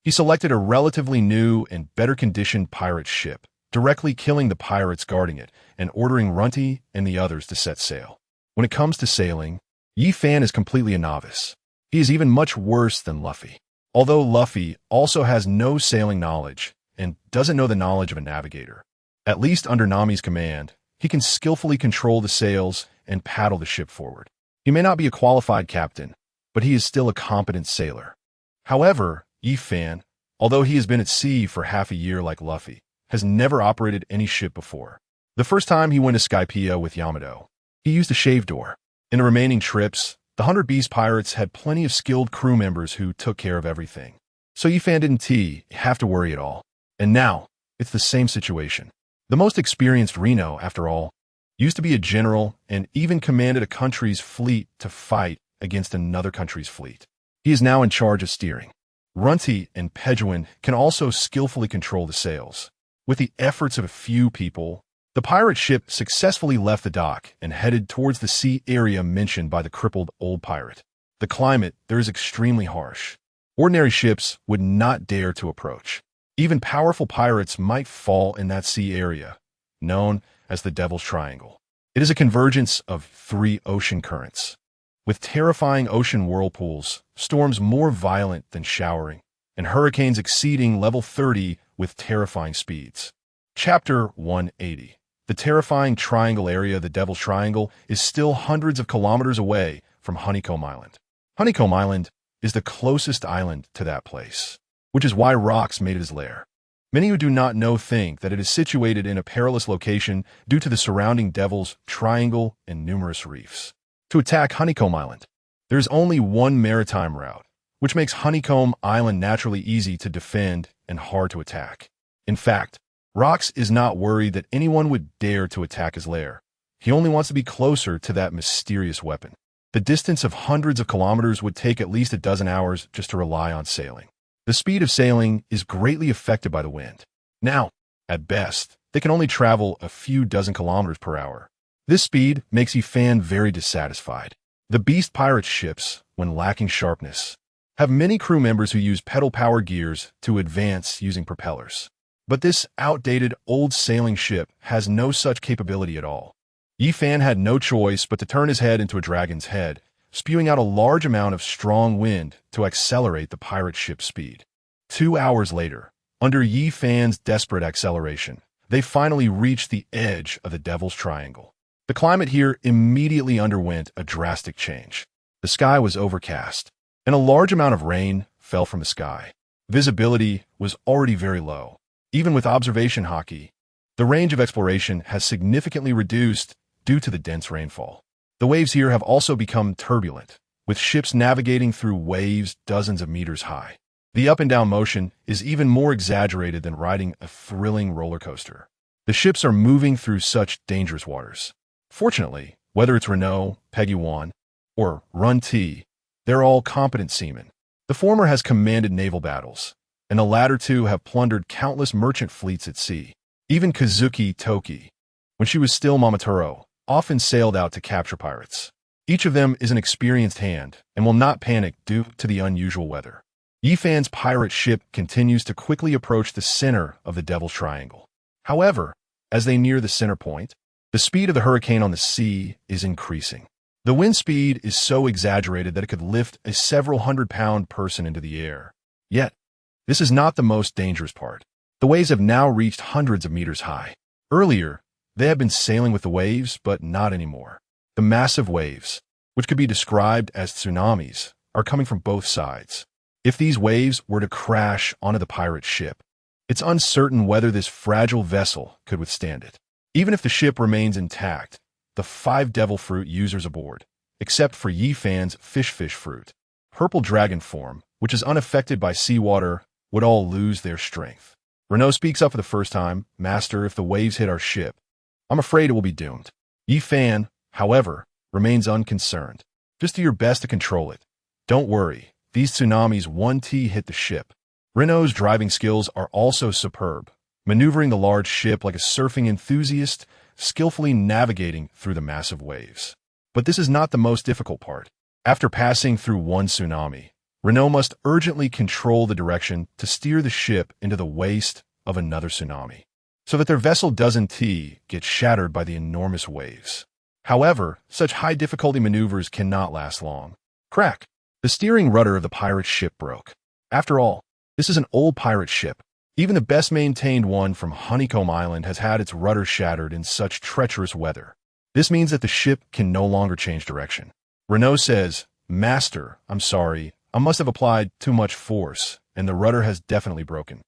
he selected a relatively new and better-conditioned pirate ship, directly killing the pirates guarding it and ordering Runty and the others to set sail. When it comes to sailing, Yi Fan is completely a novice. He is even much worse than Luffy. Although Luffy also has no sailing knowledge and doesn't know the knowledge of a navigator, at least under Nami's command, he can skillfully control the sails and paddle the ship forward. He may not be a qualified captain, but he is still a competent sailor. However, Yi Fan, although he has been at sea for half a year like Luffy, has never operated any ship before. The first time he went to Skypiea with Yamato, he used a shave door. In the remaining trips, the 100 Beast Pirates had plenty of skilled crew members who took care of everything. So Yi Fan didn't have to worry at all. And now, it's the same situation. The most experienced Reno, after all, used to be a general and even commanded a country's fleet to fight against another country's fleet. He is now in charge of steering. Runty and Pedguin can also skillfully control the sails. With the efforts of a few people, the pirate ship successfully left the dock and headed towards the sea area mentioned by the crippled old pirate. The climate there is extremely harsh. Ordinary ships would not dare to approach. Even powerful pirates might fall in that sea area, known as the Devil's Triangle. It is a convergence of 3 ocean currents, with terrifying ocean whirlpools, storms more violent than showering, and hurricanes exceeding level 30 with terrifying speeds. Chapter 180. The terrifying triangle area, the Devil's Triangle, is still hundreds of kilometers away from Honeycomb Island. Honeycomb Island is the closest island to that place, which is why Rocks made it his lair. Many who do not know think that it is situated in a perilous location due to the surrounding Devil's Triangle and numerous reefs. To attack Honeycomb Island, there is only one maritime route, which makes Honeycomb Island naturally easy to defend and hard to attack. In fact, Rocks is not worried that anyone would dare to attack his lair. He only wants to be closer to that mysterious weapon. The distance of hundreds of kilometers would take at least a dozen hours just to rely on sailing. The speed of sailing is greatly affected by the wind. Now, at best, they can only travel a few dozen kilometers per hour. This speed makes Yi Fan very dissatisfied. The Beast Pirate ships, when lacking sharpness, have many crew members who use pedal power gears to advance using propellers. But this outdated old sailing ship has no such capability at all. Yi Fan had no choice but to turn his head into a dragon's head, spewing out a large amount of strong wind to accelerate the pirate ship's speed. 2 hours later, under Yi Fan's desperate acceleration, they finally reached the edge of the Devil's Triangle. The climate here immediately underwent a drastic change. The sky was overcast, and a large amount of rain fell from the sky. Visibility was already very low. Even with observation hockey, the range of exploration has significantly reduced due to the dense rainfall. The waves here have also become turbulent, with ships navigating through waves dozens of meters high. The up and down motion is even more exaggerated than riding a thrilling roller coaster. The ships are moving through such dangerous waters. Fortunately, whether it's Renault, Peggy 1, or Run T, they're all competent seamen. The former has commanded naval battles, and the latter two have plundered countless merchant fleets at sea. Even Kazuki Toki, when she was still Mamaturo, often sailed out to capture pirates. Each of them is an experienced hand and will not panic due to the unusual weather. Yifan's pirate ship continues to quickly approach the center of the Devil's Triangle. However, as they near the center point, the speed of the hurricane on the sea is increasing. The wind speed is so exaggerated that it could lift a several hundred-pound person into the air. Yet, this is not the most dangerous part. The waves have now reached hundreds of meters high. Earlier, they had been sailing with the waves, but not anymore. The massive waves, which could be described as tsunamis, are coming from both sides. If these waves were to crash onto the pirate ship, it's uncertain whether this fragile vessel could withstand it. Even if the ship remains intact, the 5 devil fruit users aboard, except for Yifan's fish fruit, purple dragon form, which is unaffected by seawater, would all lose their strength. Renault speaks up for the first time. Master, if the waves hit our ship, I'm afraid it will be doomed. Yifan, however, remains unconcerned. Just do your best to control it. Don't worry, these tsunamis 1T hit the ship. Renault's driving skills are also superb, maneuvering the large ship like a surfing enthusiast, skillfully navigating through the massive waves. But this is not the most difficult part. After passing through one tsunami, Renault must urgently control the direction to steer the ship into the waist of another tsunami, so that their vessel doesn't get shattered by the enormous waves. However, such high-difficulty maneuvers cannot last long. Crack! The steering rudder of the pirate ship broke. After all, this is an old pirate ship. Even the best-maintained one from Honeycomb Island has had its rudder shattered in such treacherous weather. This means that the ship can no longer change direction. Renault says, Master, I'm sorry, I must have applied too much force, and the rudder has definitely broken.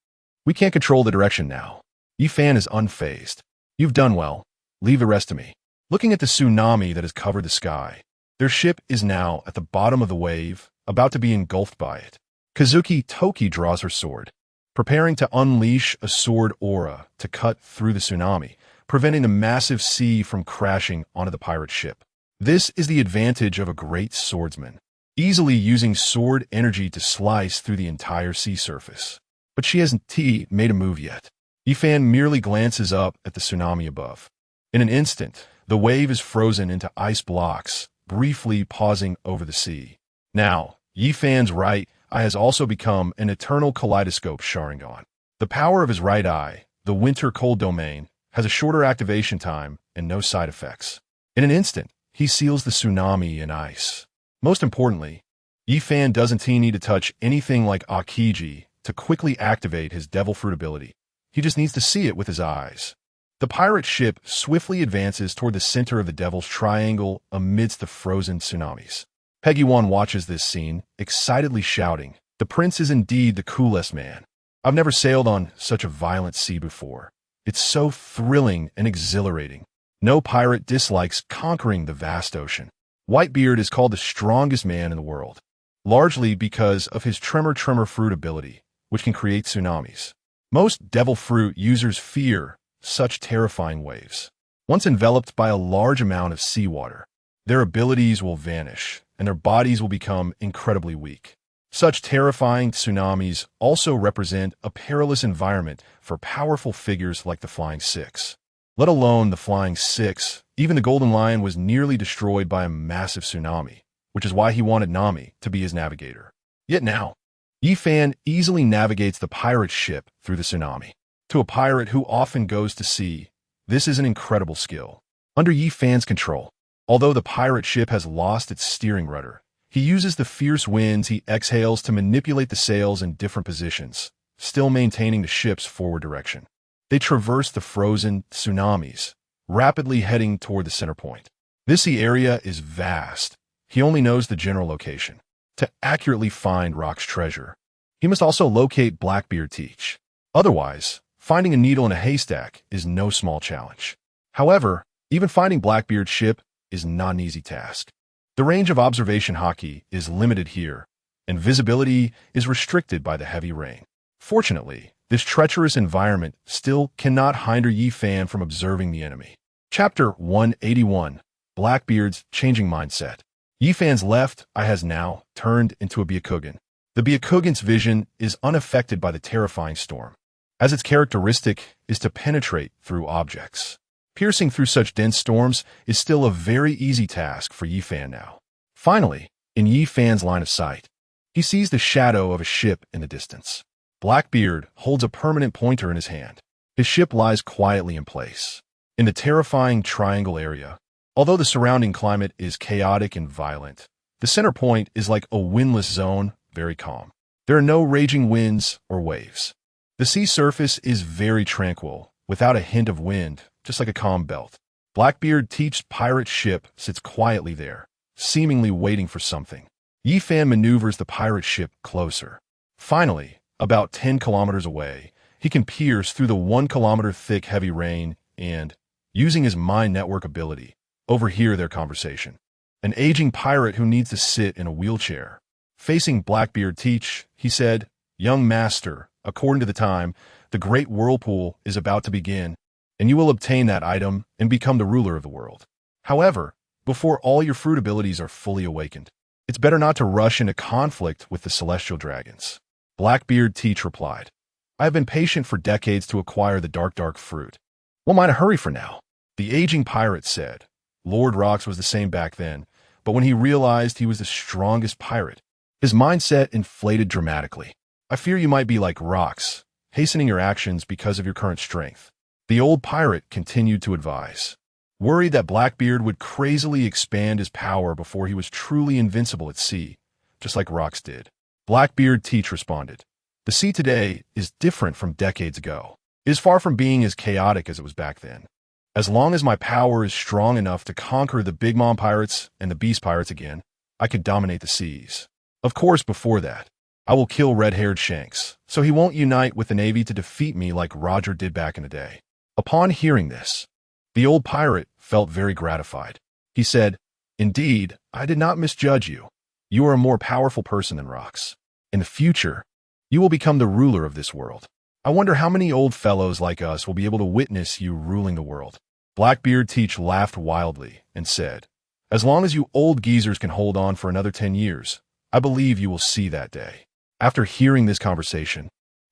We can't control the direction now. Yifan is unfazed. You've done well. Leave the rest to me. Looking at the tsunami that has covered the sky, their ship is now at the bottom of the wave, about to be engulfed by it. Kazuki Toki draws her sword, preparing to unleash a sword aura to cut through the tsunami, preventing the massive sea from crashing onto the pirate ship. This is the advantage of a great swordsman, easily using sword energy to slice through the entire sea surface. But she hasn't made a move yet. Yifan merely glances up at the tsunami above. In an instant, the wave is frozen into ice blocks, briefly pausing over the sea. Now, Yifan's right eye has also become an eternal kaleidoscope Sharingan. The power of his right eye, the winter cold domain, has a shorter activation time and no side effects. In an instant, he seals the tsunami in ice. Most importantly, Yifan doesn't need to touch anything like Akiji to quickly activate his devil fruit ability. He just needs to see it with his eyes. The pirate ship swiftly advances toward the center of the Devil's Triangle amidst the frozen tsunamis. Peggy 1 watches this scene, excitedly shouting, The prince is indeed the coolest man. I've never sailed on such a violent sea before. It's so thrilling and exhilarating. No pirate dislikes conquering the vast ocean. Whitebeard is called the strongest man in the world, largely because of his tremor fruit ability, which can create tsunamis. Most devil fruit users fear such terrifying waves. Once enveloped by a large amount of seawater, their abilities will vanish, and their bodies will become incredibly weak. Such terrifying tsunamis also represent a perilous environment for powerful figures like the Flying Six. Let alone the Flying Six, even the Golden Lion was nearly destroyed by a massive tsunami, which is why he wanted Nami to be his navigator. Yet now, Yifan easily navigates the pirate ship through the tsunami. To a pirate who often goes to sea, this is an incredible skill. Under Yifan's control, although the pirate ship has lost its steering rudder, he uses the fierce winds he exhales to manipulate the sails in different positions, still maintaining the ship's forward direction. They traverse the frozen tsunamis, rapidly heading toward the center point. This sea area is vast, He only knows the general location. To accurately find Rock's treasure, he must also locate Blackbeard Teach. Otherwise, finding a needle in a haystack is no small challenge. However, even finding Blackbeard's ship is not an easy task. The range of observation haki is limited here, and visibility is restricted by the heavy rain. Fortunately, this treacherous environment still cannot hinder Yi Fan from observing the enemy. Chapter 181, Blackbeard's Changing Mindset. Yi Fan's left eye has now turned into a Byakugan. The Byakugan's vision is unaffected by the terrifying storm, as its characteristic is to penetrate through objects. Piercing through such dense storms is still a very easy task for Yi Fan now. Finally, in Yi Fan's line of sight, he sees the shadow of a ship in the distance. Blackbeard holds a permanent pointer in his hand. His ship lies quietly in place. In the terrifying triangle area, although the surrounding climate is chaotic and violent, the center point is like a windless zone, very calm. There are no raging winds or waves. The sea surface is very tranquil, without a hint of wind, just like a calm belt. Blackbeard Teach's pirate ship sits quietly there, seemingly waiting for something. Yi Fan maneuvers the pirate ship closer. Finally, about 10 kilometers away, he can pierce through the 1 kilometer thick heavy rain and, using his mind network ability, overhear their conversation. An aging pirate who needs to sit in a wheelchair. Facing Blackbeard Teach, he said, "Young master, according to the time, the great whirlpool is about to begin, and you will obtain that item and become the ruler of the world. However, before all your fruit abilities are fully awakened, it's better not to rush into conflict with the celestial dragons." Blackbeard Teach replied, "I have been patient for decades to acquire the dark fruit. What am I to hurry for now?" The aging pirate said, Lord Rox was the same back then, but when he realized he was the strongest pirate, his mindset inflated dramatically. "I fear you might be like Rox, hastening your actions because of your current strength." The old pirate continued to advise, worried that Blackbeard would crazily expand his power before he was truly invincible at sea, just like Rox did. Blackbeard Teach responded, "The sea today is different from decades ago. It is far from being as chaotic as it was back then. As long as my power is strong enough to conquer the Big Mom pirates and the Beast pirates again, I could dominate the seas. Of course, before that, I will kill red-haired Shanks, so he won't unite with the Navy to defeat me like Roger did back in the day." Upon hearing this, the old pirate felt very gratified. He said, "Indeed, I did not misjudge you. You are a more powerful person than Rox. In the future, you will become the ruler of this world. I wonder how many old fellows like us will be able to witness you ruling the world." Blackbeard Teach laughed wildly and said, "As long as you old geezers can hold on for another 10 years, I believe you will see that day." After hearing this conversation,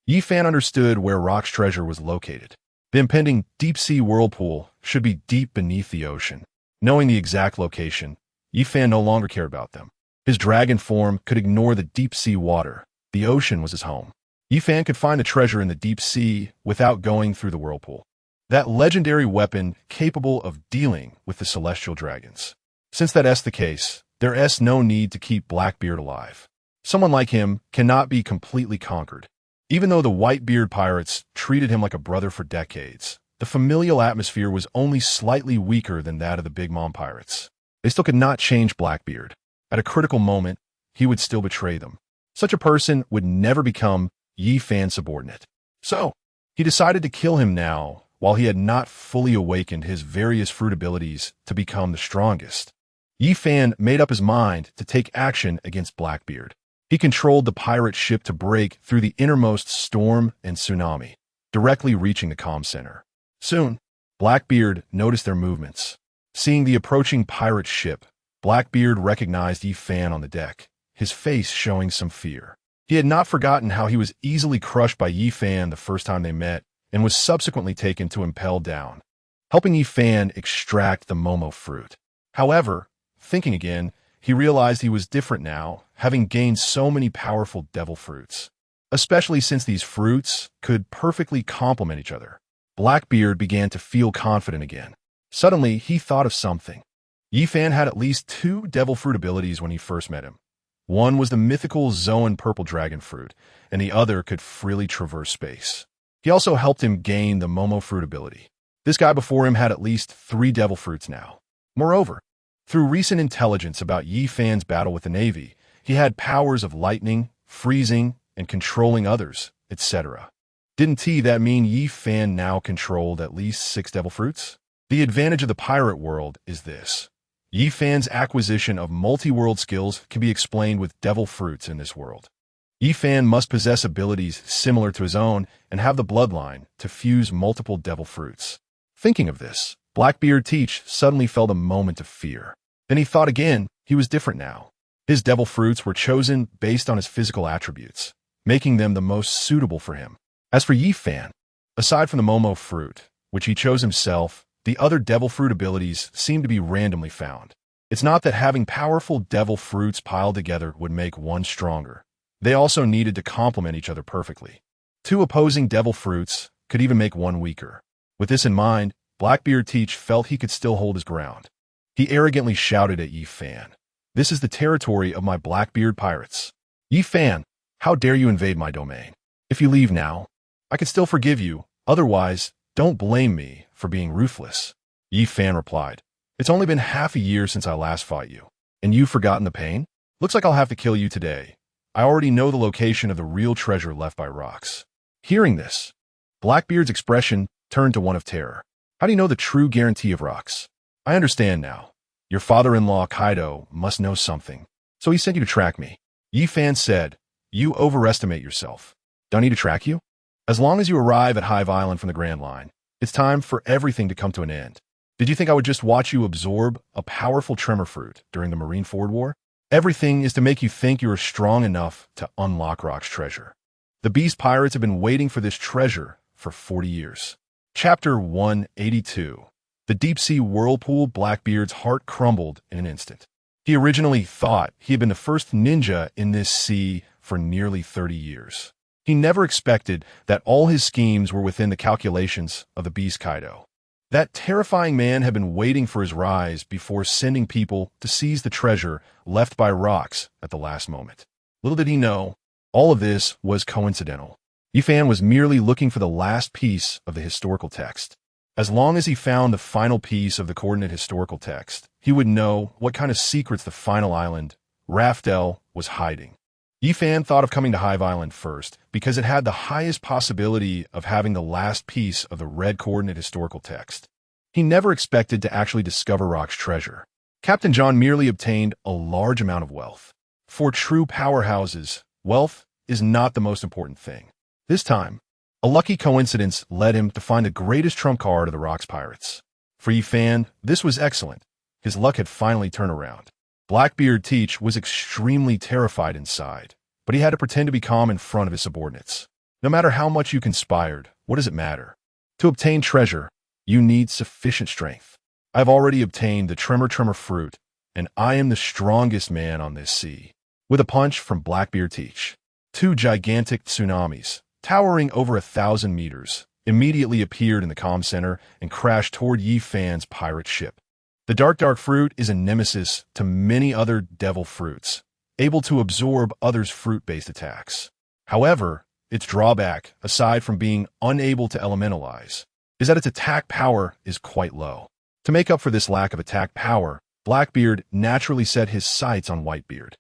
Yi Fan understood where Rock's treasure was located. The impending deep-sea whirlpool should be deep beneath the ocean. Knowing the exact location, Yi Fan no longer cared about them. His dragon form could ignore the deep-sea water. The ocean was his home. Yi Fan could find the treasure in the deep sea without going through the whirlpool. That legendary weapon capable of dealing with the celestial dragons. Since that's the case, there's no need to keep Blackbeard alive. Someone like him cannot be completely conquered. Even though the Whitebeard pirates treated him like a brother for decades, the familial atmosphere was only slightly weaker than that of the Big Mom pirates. They still could not change Blackbeard. At a critical moment, he would still betray them. Such a person would never become Yi Fan's subordinate. So, he decided to kill him now, while he had not fully awakened his various fruit abilities to become the strongest. Yi Fan made up his mind to take action against Blackbeard. He controlled the pirate ship to break through the innermost storm and tsunami, directly reaching the comm center. Soon, Blackbeard noticed their movements. Seeing the approaching pirate ship, Blackbeard recognized Yi Fan on the deck, his face showing some fear. He had not forgotten how he was easily crushed by Yi Fan the first time they met, and was subsequently taken to impel down, helping Yi Fan extract the Momo fruit. However, thinking again, he realized he was different now, having gained so many powerful devil fruits. Especially since these fruits could perfectly complement each other. Blackbeard began to feel confident again. Suddenly, he thought of something. Yi Fan had at least 2 devil fruit abilities when he first met him. One was the mythical Zoan purple dragon fruit, and the other could freely traverse space. He also helped him gain the Momo fruit ability. This guy before him had at least 3 devil fruits now. Moreover, Through recent intelligence about Yi Fan's battle with the Navy, he had powers of lightning, freezing, and controlling others, etc. Didn't that mean Yi Fan now controlled at least 6 devil fruits? The advantage of the pirate world is this. Yi Fan's acquisition of multi-world skills can be explained with devil fruits in this world. Yi Fan must possess abilities similar to his own and have the bloodline to fuse multiple devil fruits. Thinking of this, Blackbeard Teach suddenly felt a moment of fear. Then he thought again. He was different now. His devil fruits were chosen based on his physical attributes, making them the most suitable for him. As for Yi Fan, aside from the Momo fruit, which he chose himself, the other devil fruit abilities seem to be randomly found. It's not that having powerful devil fruits piled together would make one stronger. They also needed to complement each other perfectly. 2 opposing devil fruits could even make one weaker. With this in mind, Blackbeard Teach felt he could still hold his ground. He arrogantly shouted at Yi Fan, "This is the territory of my Blackbeard pirates. Yi Fan, how dare you invade my domain? If you leave now, I could still forgive you. Otherwise, don't blame me for being ruthless." Yi Fan replied, "It's only been half a year since I last fought you, and you've forgotten the pain? Looks like I'll have to kill you today. I already know the location of the real treasure left by rocks." Hearing this, Blackbeard's expression turned to one of terror. "How do you know the true guarantee of rocks? I understand now. Your father-in-law Kaido must know something, so he sent you to track me." Yi Fan said, "You overestimate yourself. Do I need to track you? As long as you arrive at Hive Island from the Grand Line, it's time for everything to come to an end. Did you think I would just watch you absorb a powerful tremor fruit during the Marineford War? Everything is to make you think you are strong enough to unlock Rock's treasure. The Beast Pirates have been waiting for this treasure for 40 years. Chapter 182. The Deep-Sea Whirlpool. Blackbeard's heart crumbled in an instant. He originally thought he had been the first ninja in this sea for nearly 30 years. He never expected that all his schemes were within the calculations of the Beast Kaido. That terrifying man had been waiting for his rise before sending people to seize the treasure left by rocks at the last moment. Little did he know, all of this was coincidental. Yi Fan was merely looking for the last piece of the historical text. As long as he found the final piece of the coordinate historical text, he would know what kind of secrets the final island, Raftel, was hiding. Yi Fan thought of coming to Hive Island first because it had the highest possibility of having the last piece of the red coordinate historical text. He never expected to actually discover Rock's treasure. Captain John merely obtained a large amount of wealth. For true powerhouses, wealth is not the most important thing. This time, a lucky coincidence led him to find the greatest trump card of the Rock's pirates. For Yi Fan, this was excellent. His luck had finally turned around. Blackbeard Teach was extremely terrified inside, but he had to pretend to be calm in front of his subordinates. No matter how much you conspired, what does it matter? To obtain treasure, you need sufficient strength. I have already obtained the Tremor fruit, and I am the strongest man on this sea. With a punch from Blackbeard Teach, 2 gigantic tsunamis, towering over 1,000 meters, immediately appeared in the comm center and crashed toward Yi Fan's pirate ship. The dark fruit is a nemesis to many other devil fruits, able to absorb others' fruit-based attacks. However, its drawback, aside from being unable to elementalize, is that its attack power is quite low. To make up for this lack of attack power, Blackbeard naturally set his sights on Whitebeard.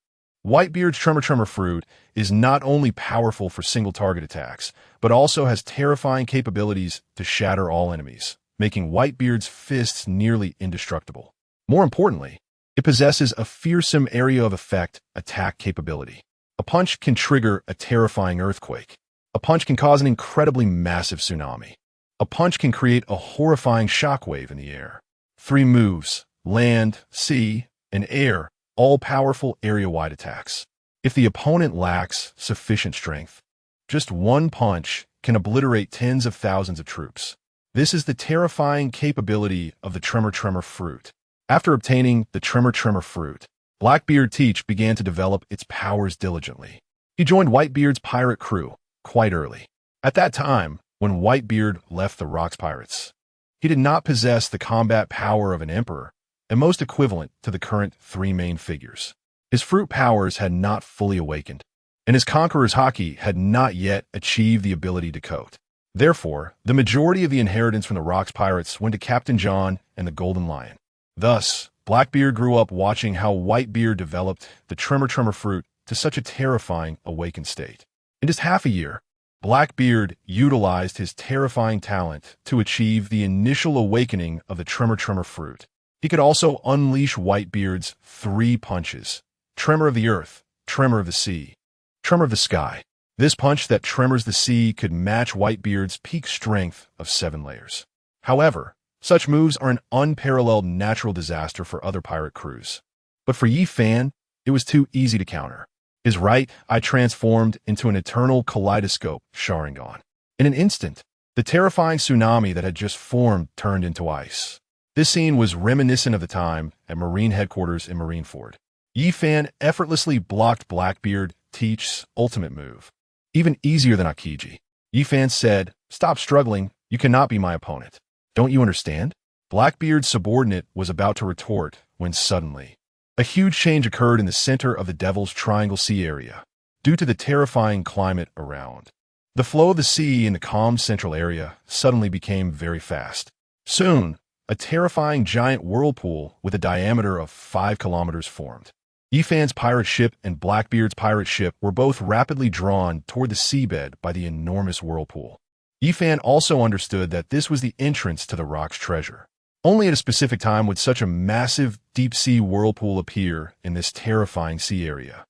Whitebeard's Tremor fruit is not only powerful for single-target attacks, but also has terrifying capabilities to shatter all enemies, making Whitebeard's fists nearly indestructible. More importantly, it possesses a fearsome area of effect attack capability. A punch can trigger a terrifying earthquake. A punch can cause an incredibly massive tsunami. A punch can create a horrifying shockwave in the air. 3 moves, land, sea, and air, all powerful area-wide attacks. If the opponent lacks sufficient strength, just one punch can obliterate tens of thousands of troops. This is the terrifying capability of the Tremor fruit. After obtaining the Tremor fruit, Blackbeard Teach began to develop its powers diligently. He joined Whitebeard's pirate crew quite early. At that time, when Whitebeard left the Rock's pirates, he did not possess the combat power of an emperor, and most equivalent to the current 3 main figures. His fruit powers had not fully awakened, and his conqueror's haki had not yet achieved the ability to coat. Therefore, the majority of the inheritance from the Rock's pirates went to Captain John and the Golden Lion. Thus, Blackbeard grew up watching how Whitebeard developed the Tremor fruit to such a terrifying awakened state. In just half a year, Blackbeard utilized his terrifying talent to achieve the initial awakening of the Tremor fruit. He could also unleash Whitebeard's 3 punches: Tremor of the Earth, Tremor of the Sea, Tremor of the Sky. This punch that tremors the sea could match Whitebeard's peak strength of 7 layers. However, such moves are an unparalleled natural disaster for other pirate crews. But for Yi Fan, it was too easy to counter. His right eye transformed into an eternal kaleidoscope Sharingan. In an instant, the terrifying tsunami that had just formed turned into ice. This scene was reminiscent of the time at Marine headquarters in Marineford. Yi Fan effortlessly blocked Blackbeard Teach's ultimate move. Even easier than Akiji. Yi Fan said, "Stop struggling, you cannot be my opponent. Don't you understand?" Blackbeard's subordinate was about to retort when suddenly, a huge change occurred in the center of the Devil's Triangle Sea area. Due to the terrifying climate around, the flow of the sea in the calm central area suddenly became very fast. Soon, a terrifying giant whirlpool with a diameter of 5 kilometers formed. Yi Fan's pirate ship and Blackbeard's pirate ship were both rapidly drawn toward the seabed by the enormous whirlpool. Yi Fan also understood that this was the entrance to the rock's treasure. Only at a specific time would such a massive deep-sea whirlpool appear in this terrifying sea area.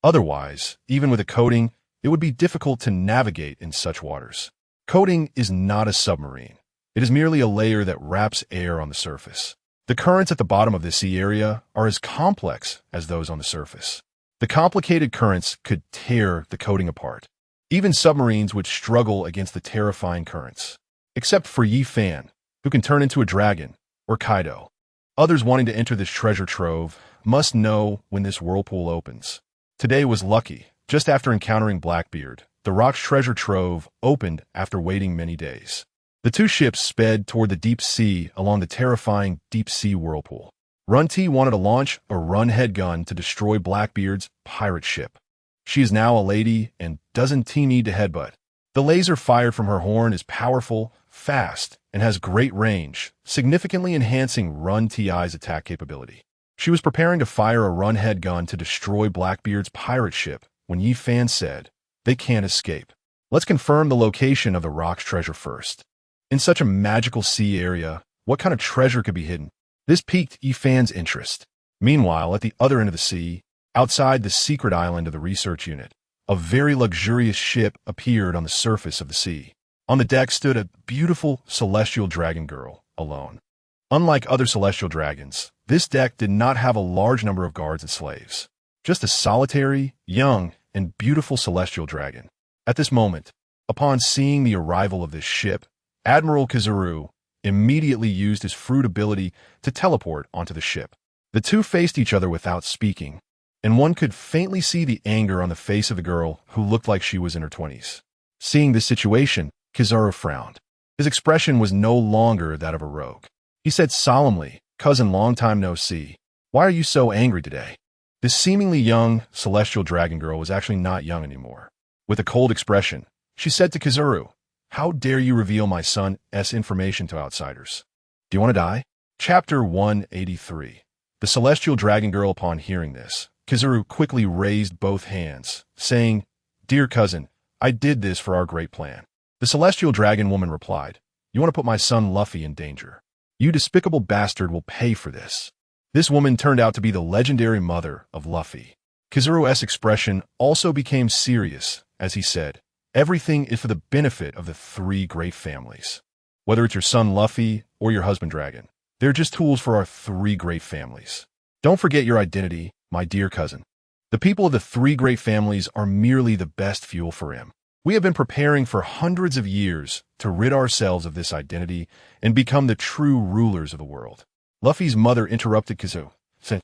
Otherwise, even with a coating, it would be difficult to navigate in such waters. Coating is not a submarine. It is merely a layer that wraps air on the surface. The currents at the bottom of this sea area are as complex as those on the surface. The complicated currents could tear the coating apart. Even submarines would struggle against the terrifying currents. Except for Yi Fan, who can turn into a dragon, or Kaido. Others wanting to enter this treasure trove must know when this whirlpool opens. Today was lucky. Just after encountering Blackbeard, the rock's treasure trove opened after waiting many days. The 2 ships sped toward the deep sea along the terrifying deep-sea whirlpool. Run-T wanted to launch a run-head gun to destroy Blackbeard's pirate ship. She is now a lady and doesn't need to headbutt. The laser fired from her horn is powerful, fast, and has great range, significantly enhancing Run-Ti's attack capability. She was preparing to fire a run-head gun to destroy Blackbeard's pirate ship when Yi Fan said, "They can't escape. Let's confirm the location of the rock's treasure first." In such a magical sea area, what kind of treasure could be hidden? This piqued Yi Fan's interest. Meanwhile, at the other end of the sea, outside the secret island of the research unit, a very luxurious ship appeared on the surface of the sea. On the deck stood a beautiful celestial dragon girl, alone. Unlike other celestial dragons, this deck did not have a large number of guards and slaves. Just a solitary, young, and beautiful celestial dragon. At this moment, upon seeing the arrival of this ship, Admiral Kizaru immediately used his fruit ability to teleport onto the ship. The 2 faced each other without speaking, and one could faintly see the anger on the face of the girl who looked like she was in her 20s. Seeing this situation, Kizaru frowned. His expression was no longer that of a rogue. He said solemnly, "Cousin, long time no see. Why are you so angry today?" This seemingly young celestial dragon girl was actually not young anymore. With a cold expression, she said to Kizaru, "How dare you reveal my son's information to outsiders? Do you want to die?" Chapter 183. The celestial dragon girl, upon hearing this, Kizaru quickly raised both hands, saying, "Dear cousin, I did this for our great plan." The celestial dragon woman replied, "You want to put my son Luffy in danger. You despicable bastard will pay for this." This woman turned out to be the legendary mother of Luffy. Kizaru's expression also became serious as he said, "Everything is for the benefit of the 3 great families. Whether it's your son Luffy or your husband Dragon, they're just tools for our 3 great families. Don't forget your identity, my dear cousin. The people of the 3 great families are merely the best fuel for him. We have been preparing for hundreds of years to rid ourselves of this identity and become the true rulers of the world." Luffy's mother interrupted Kizaru, saying,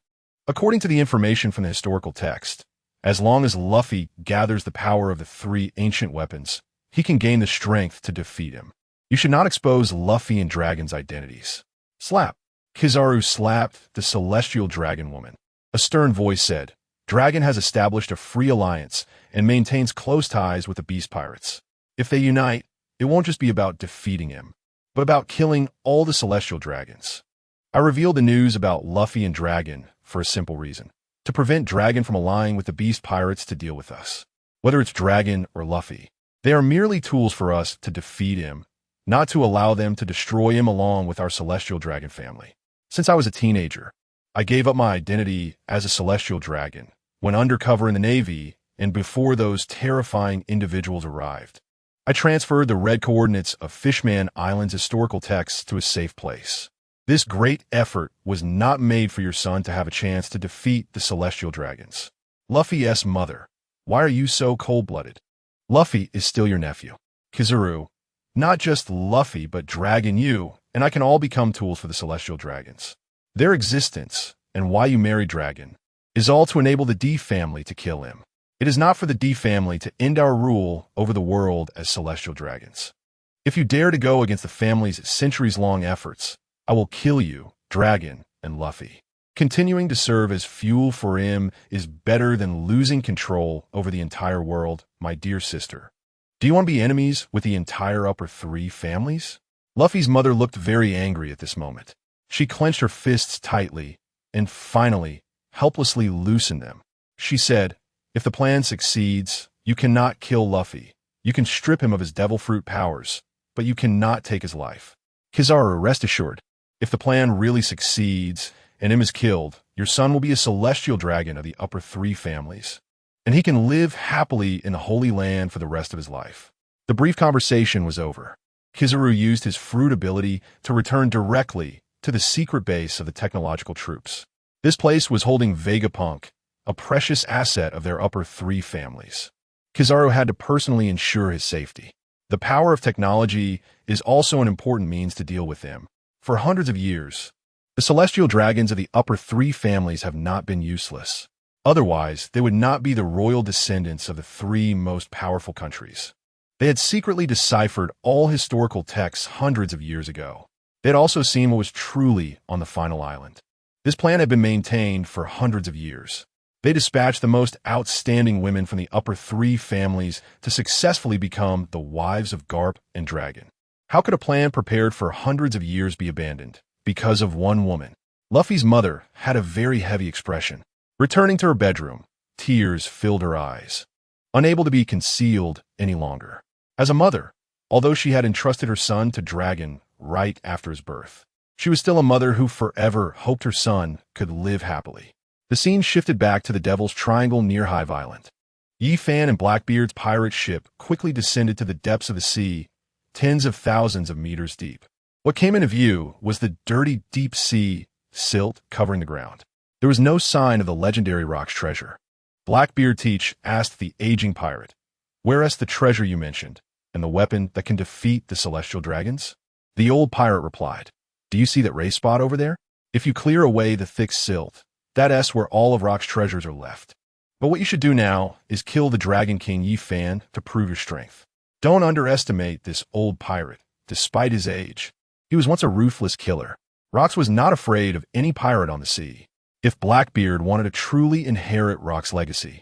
"According to the information from the historical text, as long as Luffy gathers the power of the 3 ancient weapons, he can gain the strength to defeat him. You should not expose Luffy and Dragon's identities." Slap. Kizaru slapped the celestial dragon woman. A stern voice said, "Dragon has established a free alliance and maintains close ties with the Beast Pirates. If they unite, it won't just be about defeating him, but about killing all the celestial dragons. I revealed the news about Luffy and Dragon for a simple reason: to prevent Dragon from allying with the Beast Pirates to deal with us. Whether it's Dragon or Luffy, they are merely tools for us to defeat him, not to allow them to destroy him along with our Celestial Dragon family. Since I was a teenager, I gave up my identity as a Celestial Dragon, went undercover in the Navy, and before those terrifying individuals arrived, I transferred the red coordinates of Fishman Island's historical texts to a safe place. This great effort was not made for your son to have a chance to defeat the Celestial Dragons. Luffy's mother: why are you so cold-blooded? Luffy is still your nephew. Kizaru: not just Luffy, but Dragon, you and I can all become tools for the Celestial Dragons. Their existence, and why you married Dragon, is all to enable the D family to kill him. It is not for the D family to end our rule over the world as Celestial Dragons. If you dare to go against the family's centuries-long efforts, I will kill you, Dragon and Luffy. Continuing to serve as fuel for him is better than losing control over the entire world, my dear sister. Do you want to be enemies with the entire upper three families? Luffy's mother looked very angry at this moment. She clenched her fists tightly and finally, helplessly loosened them. She said, if the plan succeeds, you cannot kill Luffy. You can strip him of his devil fruit powers, but you cannot take his life. Kizaru, rest assured, if the plan really succeeds and him is killed, your son will be a Celestial Dragon of the upper three families, and he can live happily in the Holy Land for the rest of his life. The brief conversation was over. Kizaru used his fruit ability to return directly to the secret base of the technological troops. This place was holding Vegapunk, a precious asset of their upper three families. Kizaru had to personally ensure his safety. The power of technology is also an important means to deal with them. For hundreds of years, the Celestial Dragons of the upper three families have not been useless. Otherwise, they would not be the royal descendants of the three most powerful countries. They had secretly deciphered all historical texts hundreds of years ago. They had also seen what was truly on the final island. This plan had been maintained for hundreds of years. They dispatched the most outstanding women from the upper three families to successfully become the wives of Garp and Dragon. How could a plan prepared for hundreds of years be abandoned because of one woman? Luffy's mother had a very heavy expression. Returning to her bedroom, tears filled her eyes, unable to be concealed any longer. As a mother, although she had entrusted her son to Dragon right after his birth, she was still a mother who forever hoped her son could live happily. The scene shifted back to the Devil's Triangle near Hive Island. Yi-Fan and Blackbeard's pirate ship quickly descended to the depths of the sea, tens of thousands of meters deep. What came into view was the dirty deep sea silt covering the ground. There was no sign of the legendary rock's treasure. Blackbeard Teach asked the aging pirate, "Where is the treasure you mentioned, and the weapon that can defeat the Celestial Dragons?" The old pirate replied, "Do you see that race spot over there? If you clear away the thick silt, that's where all of Rock's treasures are left. But what you should do now is kill the Dragon King Yi-Fan to prove your strength. Don't underestimate this old pirate, despite his age. He was once a ruthless killer. Rox was not afraid of any pirate on the sea. If Blackbeard wanted to truly inherit Rock's legacy,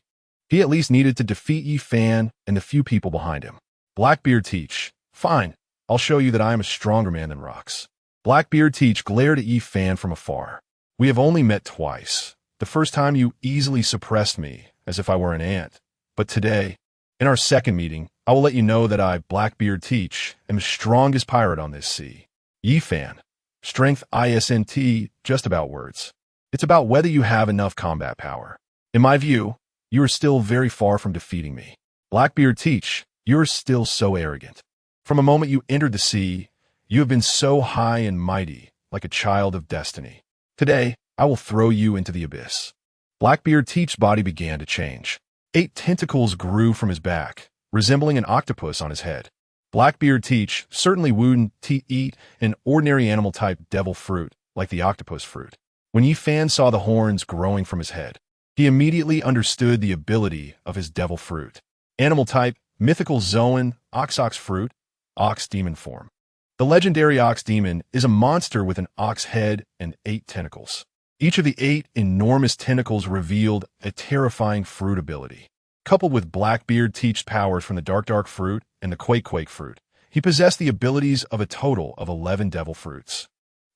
he at least needed to defeat Yi-Fan and the few people behind him." Blackbeard Teach, "Fine, I'll show you that I am a stronger man than Rox." Blackbeard Teach glared at Yi-Fan from afar. "We have only met twice. The first time you easily suppressed me as if I were an ant. But today, in our second meeting, I will let you know that I, Blackbeard Teach, am the strongest pirate on this sea." Yi-Fan, "Strength isn't just about words. It's about whether you have enough combat power. In my view, you are still very far from defeating me." Blackbeard Teach, "You are still so arrogant. From the moment you entered the sea, you have been so high and mighty, like a child of destiny. Today, I will throw you into the abyss." Blackbeard Teach's body began to change. 8 tentacles grew from his back, resembling an octopus on his head. Blackbeard Teach certainly wouldn't eat an ordinary animal-type devil fruit like the octopus fruit. When Yi-Fan saw the horns growing from his head, he immediately understood the ability of his devil fruit. Animal-type, mythical Zoan, ox fruit, ox demon form. The legendary ox demon is a monster with an ox head and 8 tentacles. Each of the 8 enormous tentacles revealed a terrifying fruit ability. Coupled with Blackbeard Teach's powers from the Dark fruit and the Quake fruit, he possessed the abilities of a total of 11 devil fruits.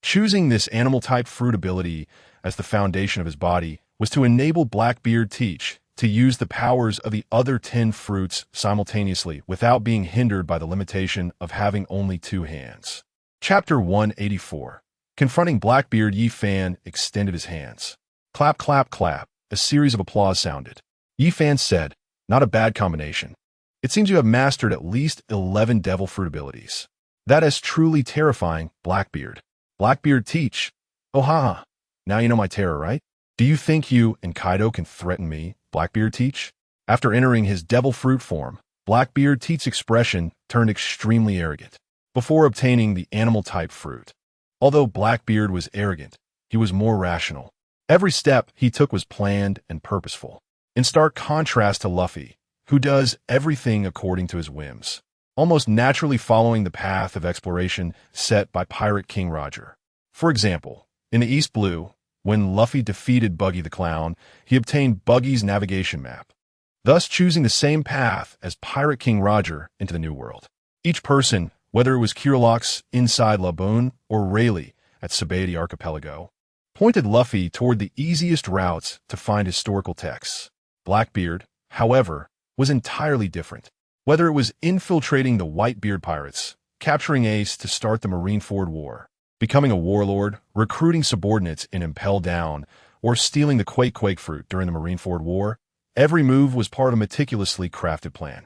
Choosing this animal-type fruit ability as the foundation of his body was to enable Blackbeard Teach to use the powers of the other 10 fruits simultaneously without being hindered by the limitation of having only 2 hands. Chapter 184. Confronting Blackbeard, Yi Fan extended his hands. Clap, clap, clap. A series of applause sounded. Yi Fan said, "Not a bad combination. It seems you have mastered at least 11 devil fruit abilities. That is truly terrifying, Blackbeard." Blackbeard Teach. "Oh haha. Now you know my terror, right? Do you think you and Kaido can threaten me, Blackbeard Teach?" After entering his devil fruit form, Blackbeard Teach's expression turned extremely arrogant before obtaining the animal-type fruit. Although Blackbeard was arrogant, he was more rational. Every step he took was planned and purposeful, in stark contrast to Luffy, who does everything according to his whims, almost naturally following the path of exploration set by Pirate King Roger. For example, in the East Blue, when Luffy defeated Buggy the Clown, he obtained Buggy's navigation map, thus choosing the same path as Pirate King Roger into the New World. Each person, whether it was Kirlox inside Laboon or Rayleigh at Sabaody Archipelago, pointed Luffy toward the easiest routes to find historical texts. Blackbeard, however, was entirely different. Whether it was infiltrating the Whitebeard pirates, capturing Ace to start the Marineford War, becoming a warlord, recruiting subordinates in Impel Down, or stealing the Quake fruit during the Marineford War, every move was part of a meticulously crafted plan.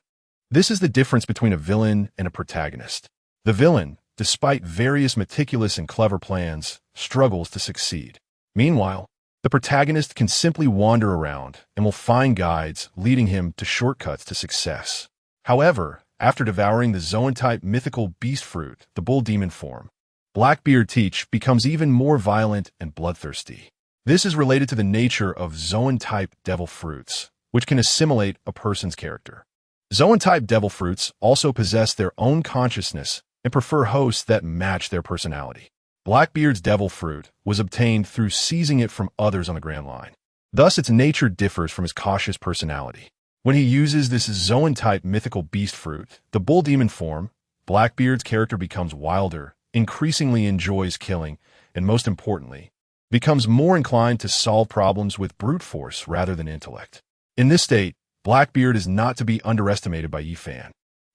This is the difference between a villain and a protagonist. The villain, despite various meticulous and clever plans, struggles to succeed. Meanwhile, the protagonist can simply wander around and will find guides leading him to shortcuts to success. However, after devouring the Zoan-type mythical beast fruit, the bull demon form, Blackbeard Teach becomes even more violent and bloodthirsty. This is related to the nature of Zoan-type devil fruits, which can assimilate a person's character. Zoan-type devil fruits also possess their own consciousness and prefer hosts that match their personality. Blackbeard's devil fruit was obtained through seizing it from others on the Grand Line. Thus, its nature differs from his cautious personality. When he uses this Zoan-type mythical beast fruit, the bull demon form, Blackbeard's character becomes wilder, increasingly enjoys killing, and most importantly, becomes more inclined to solve problems with brute force rather than intellect. In this state, Blackbeard is not to be underestimated by Yi Fan.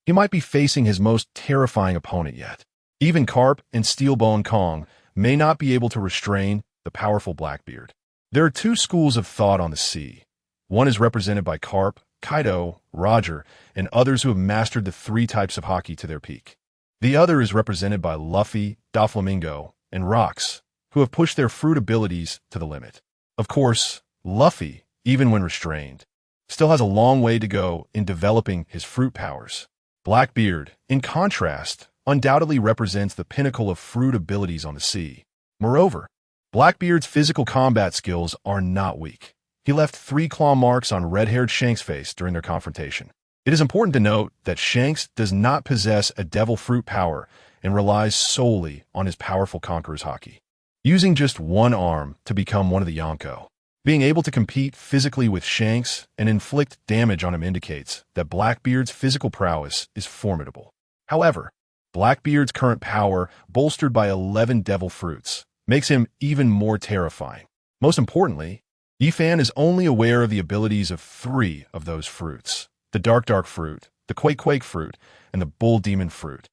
He might be facing his most terrifying opponent yet. Even Carp and Steelbone Kong may not be able to restrain the powerful Blackbeard. There are 2 schools of thought on the sea. One is represented by Carp, Kaido, Roger, and others who have mastered the 3 types of haki to their peak. The other is represented by Luffy, Doflamingo, and Rox, who have pushed their fruit abilities to the limit. Of course, Luffy, even when restrained, still has a long way to go in developing his fruit powers. Blackbeard, in contrast, undoubtedly represents the pinnacle of fruit abilities on the sea. Moreover, Blackbeard's physical combat skills are not weak. He left 3 claw marks on red-haired Shanks' face during their confrontation. It is important to note that Shanks does not possess a devil fruit power and relies solely on his powerful Conqueror's haki, using just 1 arm to become one of the Yonko. Being able to compete physically with Shanks and inflict damage on him indicates that Blackbeard's physical prowess is formidable. However, Blackbeard's current power, bolstered by 11 devil fruits, makes him even more terrifying. Most importantly, Yi Fan is only aware of the abilities of 3 of those fruits: the Dark fruit, the Quake fruit, and the Bull Demon fruit.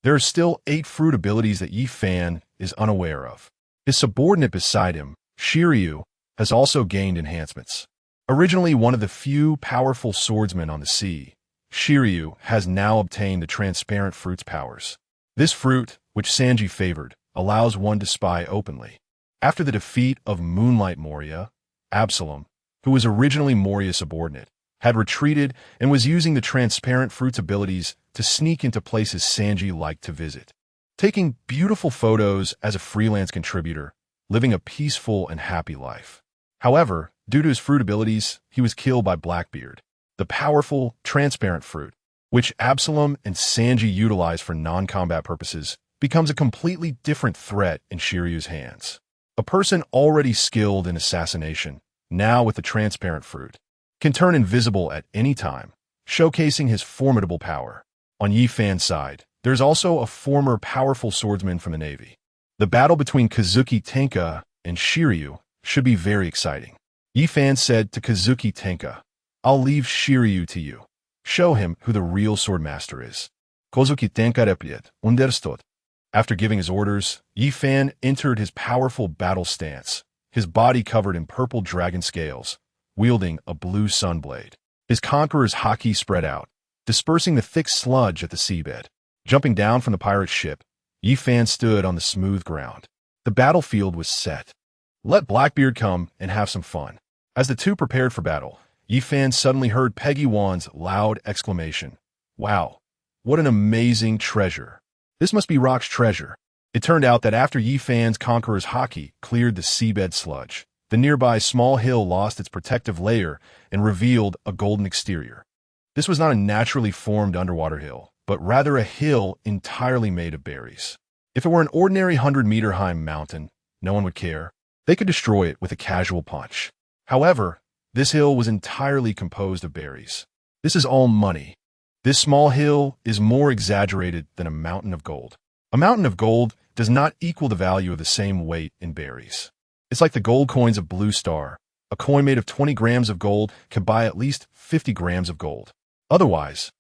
There are still 8 fruit abilities that Yi Fan is unaware of. His subordinate beside him, Shiryu, has also gained enhancements. Originally one of the few powerful swordsmen on the sea, Shiryu has now obtained the transparent fruit's powers. This fruit, which Sanji favored, allows one to spy openly. After the defeat of Moonlight Moria, Absalom, who was originally Moria's subordinate, had retreated and was using the transparent fruit's abilities to sneak into places Sanji liked to visit, taking beautiful photos as a freelance contributor, living a peaceful and happy life. However, due to his fruit abilities, he was killed by Blackbeard, the powerful, transparent fruit, which Absalom and Sanji utilize for non-combat purposes, becomes a completely different threat in Shiryu's hands. A person already skilled in assassination, now with the transparent fruit, can turn invisible at any time, showcasing his formidable power. On Yi Fan's side, there's also a former powerful swordsman from the Navy. The battle between Kazuki Tenka and Shiryu should be very exciting. Yifan said to Kazuki Tenka, "I'll leave Shiryu to you. Show him who the real sword master is." Kazuki Tenka replied, "Understood." After giving his orders, Yifan entered his powerful battle stance, his body covered in purple dragon scales, wielding a blue sun blade. His conqueror's haki spread out, dispersing the thick sludge at the seabed. Jumping down from the pirate ship, Yifan stood on the smooth ground. The battlefield was set. Let Blackbeard come and have some fun. As the two prepared for battle, Yifan suddenly heard Peggy Wan's loud exclamation. "Wow, what an amazing treasure. This must be Rock's treasure." It turned out that after Yifan's conqueror's haki cleared the seabed sludge, the nearby small hill lost its protective layer and revealed a golden exterior. This was not a naturally formed underwater hill, but rather a hill entirely made of berries. If it were an ordinary 100-meter-high mountain, no one would care. They could destroy it with a casual punch. However, this hill was entirely composed of berries. This is all money. This small hill is more exaggerated than a mountain of gold. A mountain of gold does not equal the value of the same weight in berries. It's like the gold coins of Blue Star. A coin made of 20 grams of gold can buy at least 50 grams of gold. Otherwise,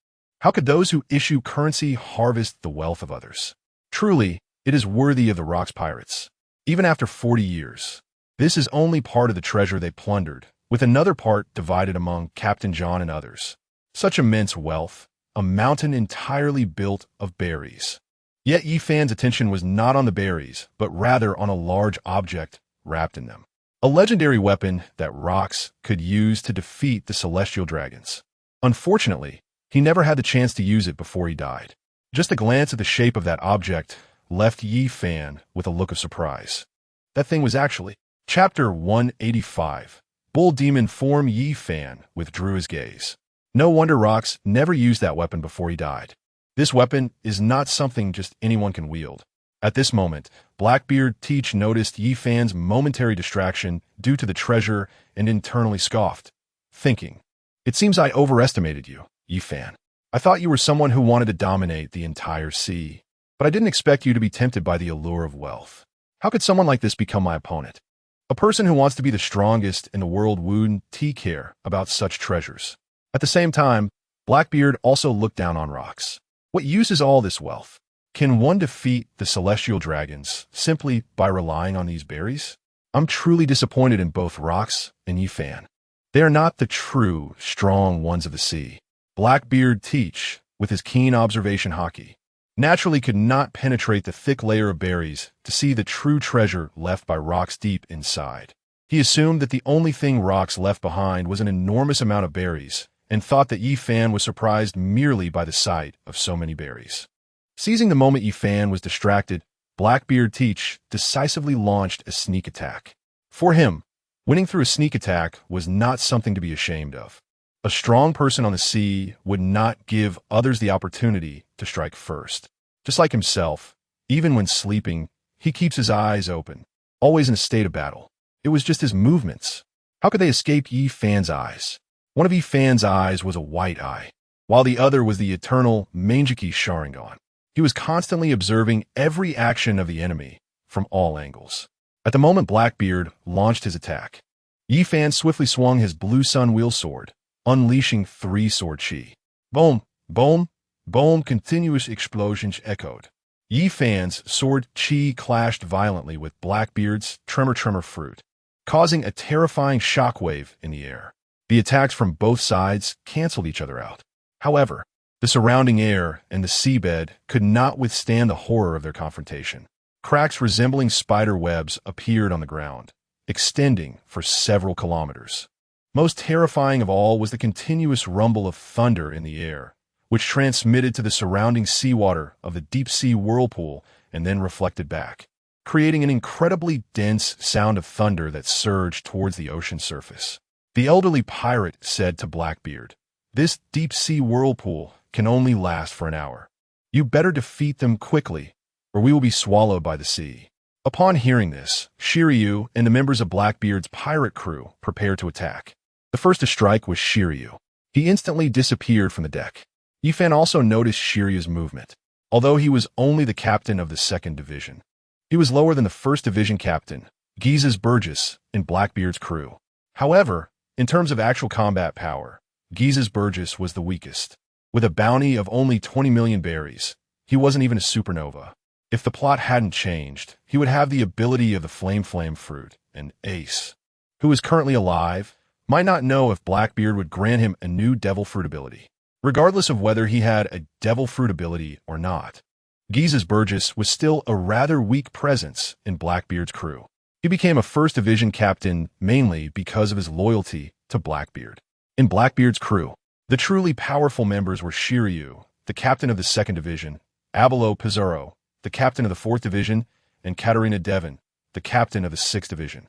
how could those who issue currency harvest the wealth of others? Truly, it is worthy of the Rock's pirates. Even after 40 years, this is only part of the treasure they plundered, with another part divided among Captain John and others. Such immense wealth, a mountain entirely built of berries. Yet Yifan's attention was not on the berries, but rather on a large object wrapped in them. A legendary weapon that Rocks could use to defeat the celestial dragons. Unfortunately, he never had the chance to use it before he died. Just a glance at the shape of that object left Yifan with a look of surprise. That thing was actually Chapter 185. Bull Demon Form. Yifan withdrew his gaze. No wonder Rocks never used that weapon before he died. This weapon is not something just anyone can wield. At this moment, Blackbeard Teach noticed Yifan's momentary distraction due to the treasure and internally scoffed, thinking, "It seems I overestimated you, Yifan. I thought you were someone who wanted to dominate the entire sea, but I didn't expect you to be tempted by the allure of wealth. How could someone like this become my opponent? A person who wants to be the strongest in the world wouldn't care about such treasures." At the same time, Blackbeard also looked down on Rocks. What use is all this wealth? Can one defeat the celestial dragons simply by relying on these berries? I'm truly disappointed in both Rocks and Yifan. They are not the true, strong ones of the sea. Blackbeard Teach, with his keen observation haki, naturally could not penetrate the thick layer of berries to see the true treasure left by Rocks deep inside. He assumed that the only thing Rocks left behind was an enormous amount of berries, and thought that Yifan was surprised merely by the sight of so many berries. Seizing the moment Yifan was distracted, Blackbeard Teach decisively launched a sneak attack. For him, winning through a sneak attack was not something to be ashamed of. A strong person on the sea would not give others the opportunity to strike first. Just like himself, even when sleeping, he keeps his eyes open, always in a state of battle. It was just his movements. How could they escape Yifan's eyes? One of Yifan's eyes was a white eye, while the other was the eternal Mangeki Sharingan. He was constantly observing every action of the enemy from all angles. At the moment Blackbeard launched his attack, Yifan swiftly swung his blue sun wheel sword, unleashing 3 sword chi. Boom, boom, boom, continuous explosions echoed. Yifan's sword chi clashed violently with Blackbeard's tremor fruit, causing a terrifying shockwave in the air. The attacks from both sides canceled each other out. However, the surrounding air and the seabed could not withstand the horror of their confrontation. Cracks resembling spider webs appeared on the ground, extending for several kilometers. Most terrifying of all was the continuous rumble of thunder in the air, which transmitted to the surrounding seawater of the deep-sea whirlpool and then reflected back, creating an incredibly dense sound of thunder that surged towards the ocean surface. The elderly pirate said to Blackbeard, "This deep-sea whirlpool can only last for an hour. You better defeat them quickly, or we will be swallowed by the sea." Upon hearing this, Shiryu and the members of Blackbeard's pirate crew prepared to attack. The first to strike was Shiryu. He instantly disappeared from the deck. Yifan also noticed Shiryu's movement, although he was only the captain of the 2nd division. He was lower than the first division captain, Giza's Burgess, in Blackbeard's crew. However, in terms of actual combat power, Giza's Burgess was the weakest. With a bounty of only 20 million berries, he wasn't even a supernova. If the plot hadn't changed, he would have the ability of the Flame fruit, and Ace, who is currently alive, might not know if Blackbeard would grant him a new Devil Fruit ability. Regardless of whether he had a Devil Fruit ability or not, Giza's Burgess was still a rather weak presence in Blackbeard's crew. He became a first division captain mainly because of his loyalty to Blackbeard. In Blackbeard's crew, the truly powerful members were Shiryu, the captain of the 2nd Division, Abelo Pizarro, the captain of the 4th Division, and Katarina Devon, the captain of the 6th Division.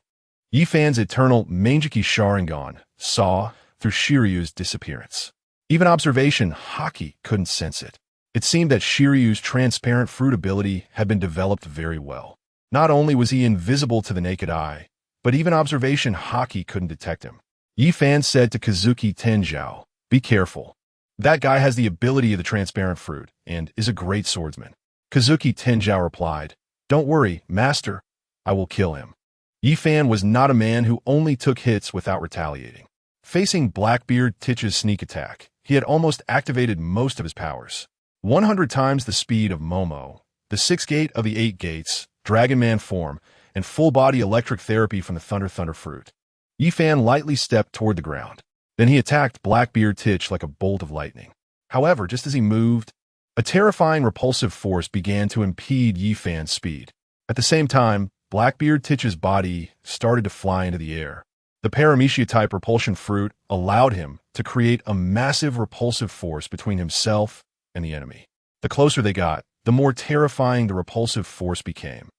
Yifan's eternal Mangeki Sharingan saw through Shiryu's disappearance. Even observation Haki couldn't sense it. It seemed that Shiryu's transparent fruit ability had been developed very well. Not only was he invisible to the naked eye, but even observation Haki couldn't detect him. Yifan said to Kazuki Tenjiao, "Be careful. That guy has the ability of the transparent fruit and is a great swordsman." Kazuki Tenjiao replied, "Don't worry, master. I will kill him." Yifan was not a man who only took hits without retaliating. Facing Blackbeard Tich's sneak attack, he had almost activated most of his powers. 100 times the speed of Momo, the 6th gate of the 8 gates, Dragon Man form, and full-body electric therapy from the Thunder fruit. Yifan lightly stepped toward the ground. Then he attacked Blackbeard Tich like a bolt of lightning. However, just as he moved, a terrifying repulsive force began to impede Yifan's speed. At the same time, Blackbeard Tich's body started to fly into the air. The Paramecia-type repulsion fruit allowed him to create a massive repulsive force between himself and the enemy. The closer they got, the more terrifying the repulsive force became.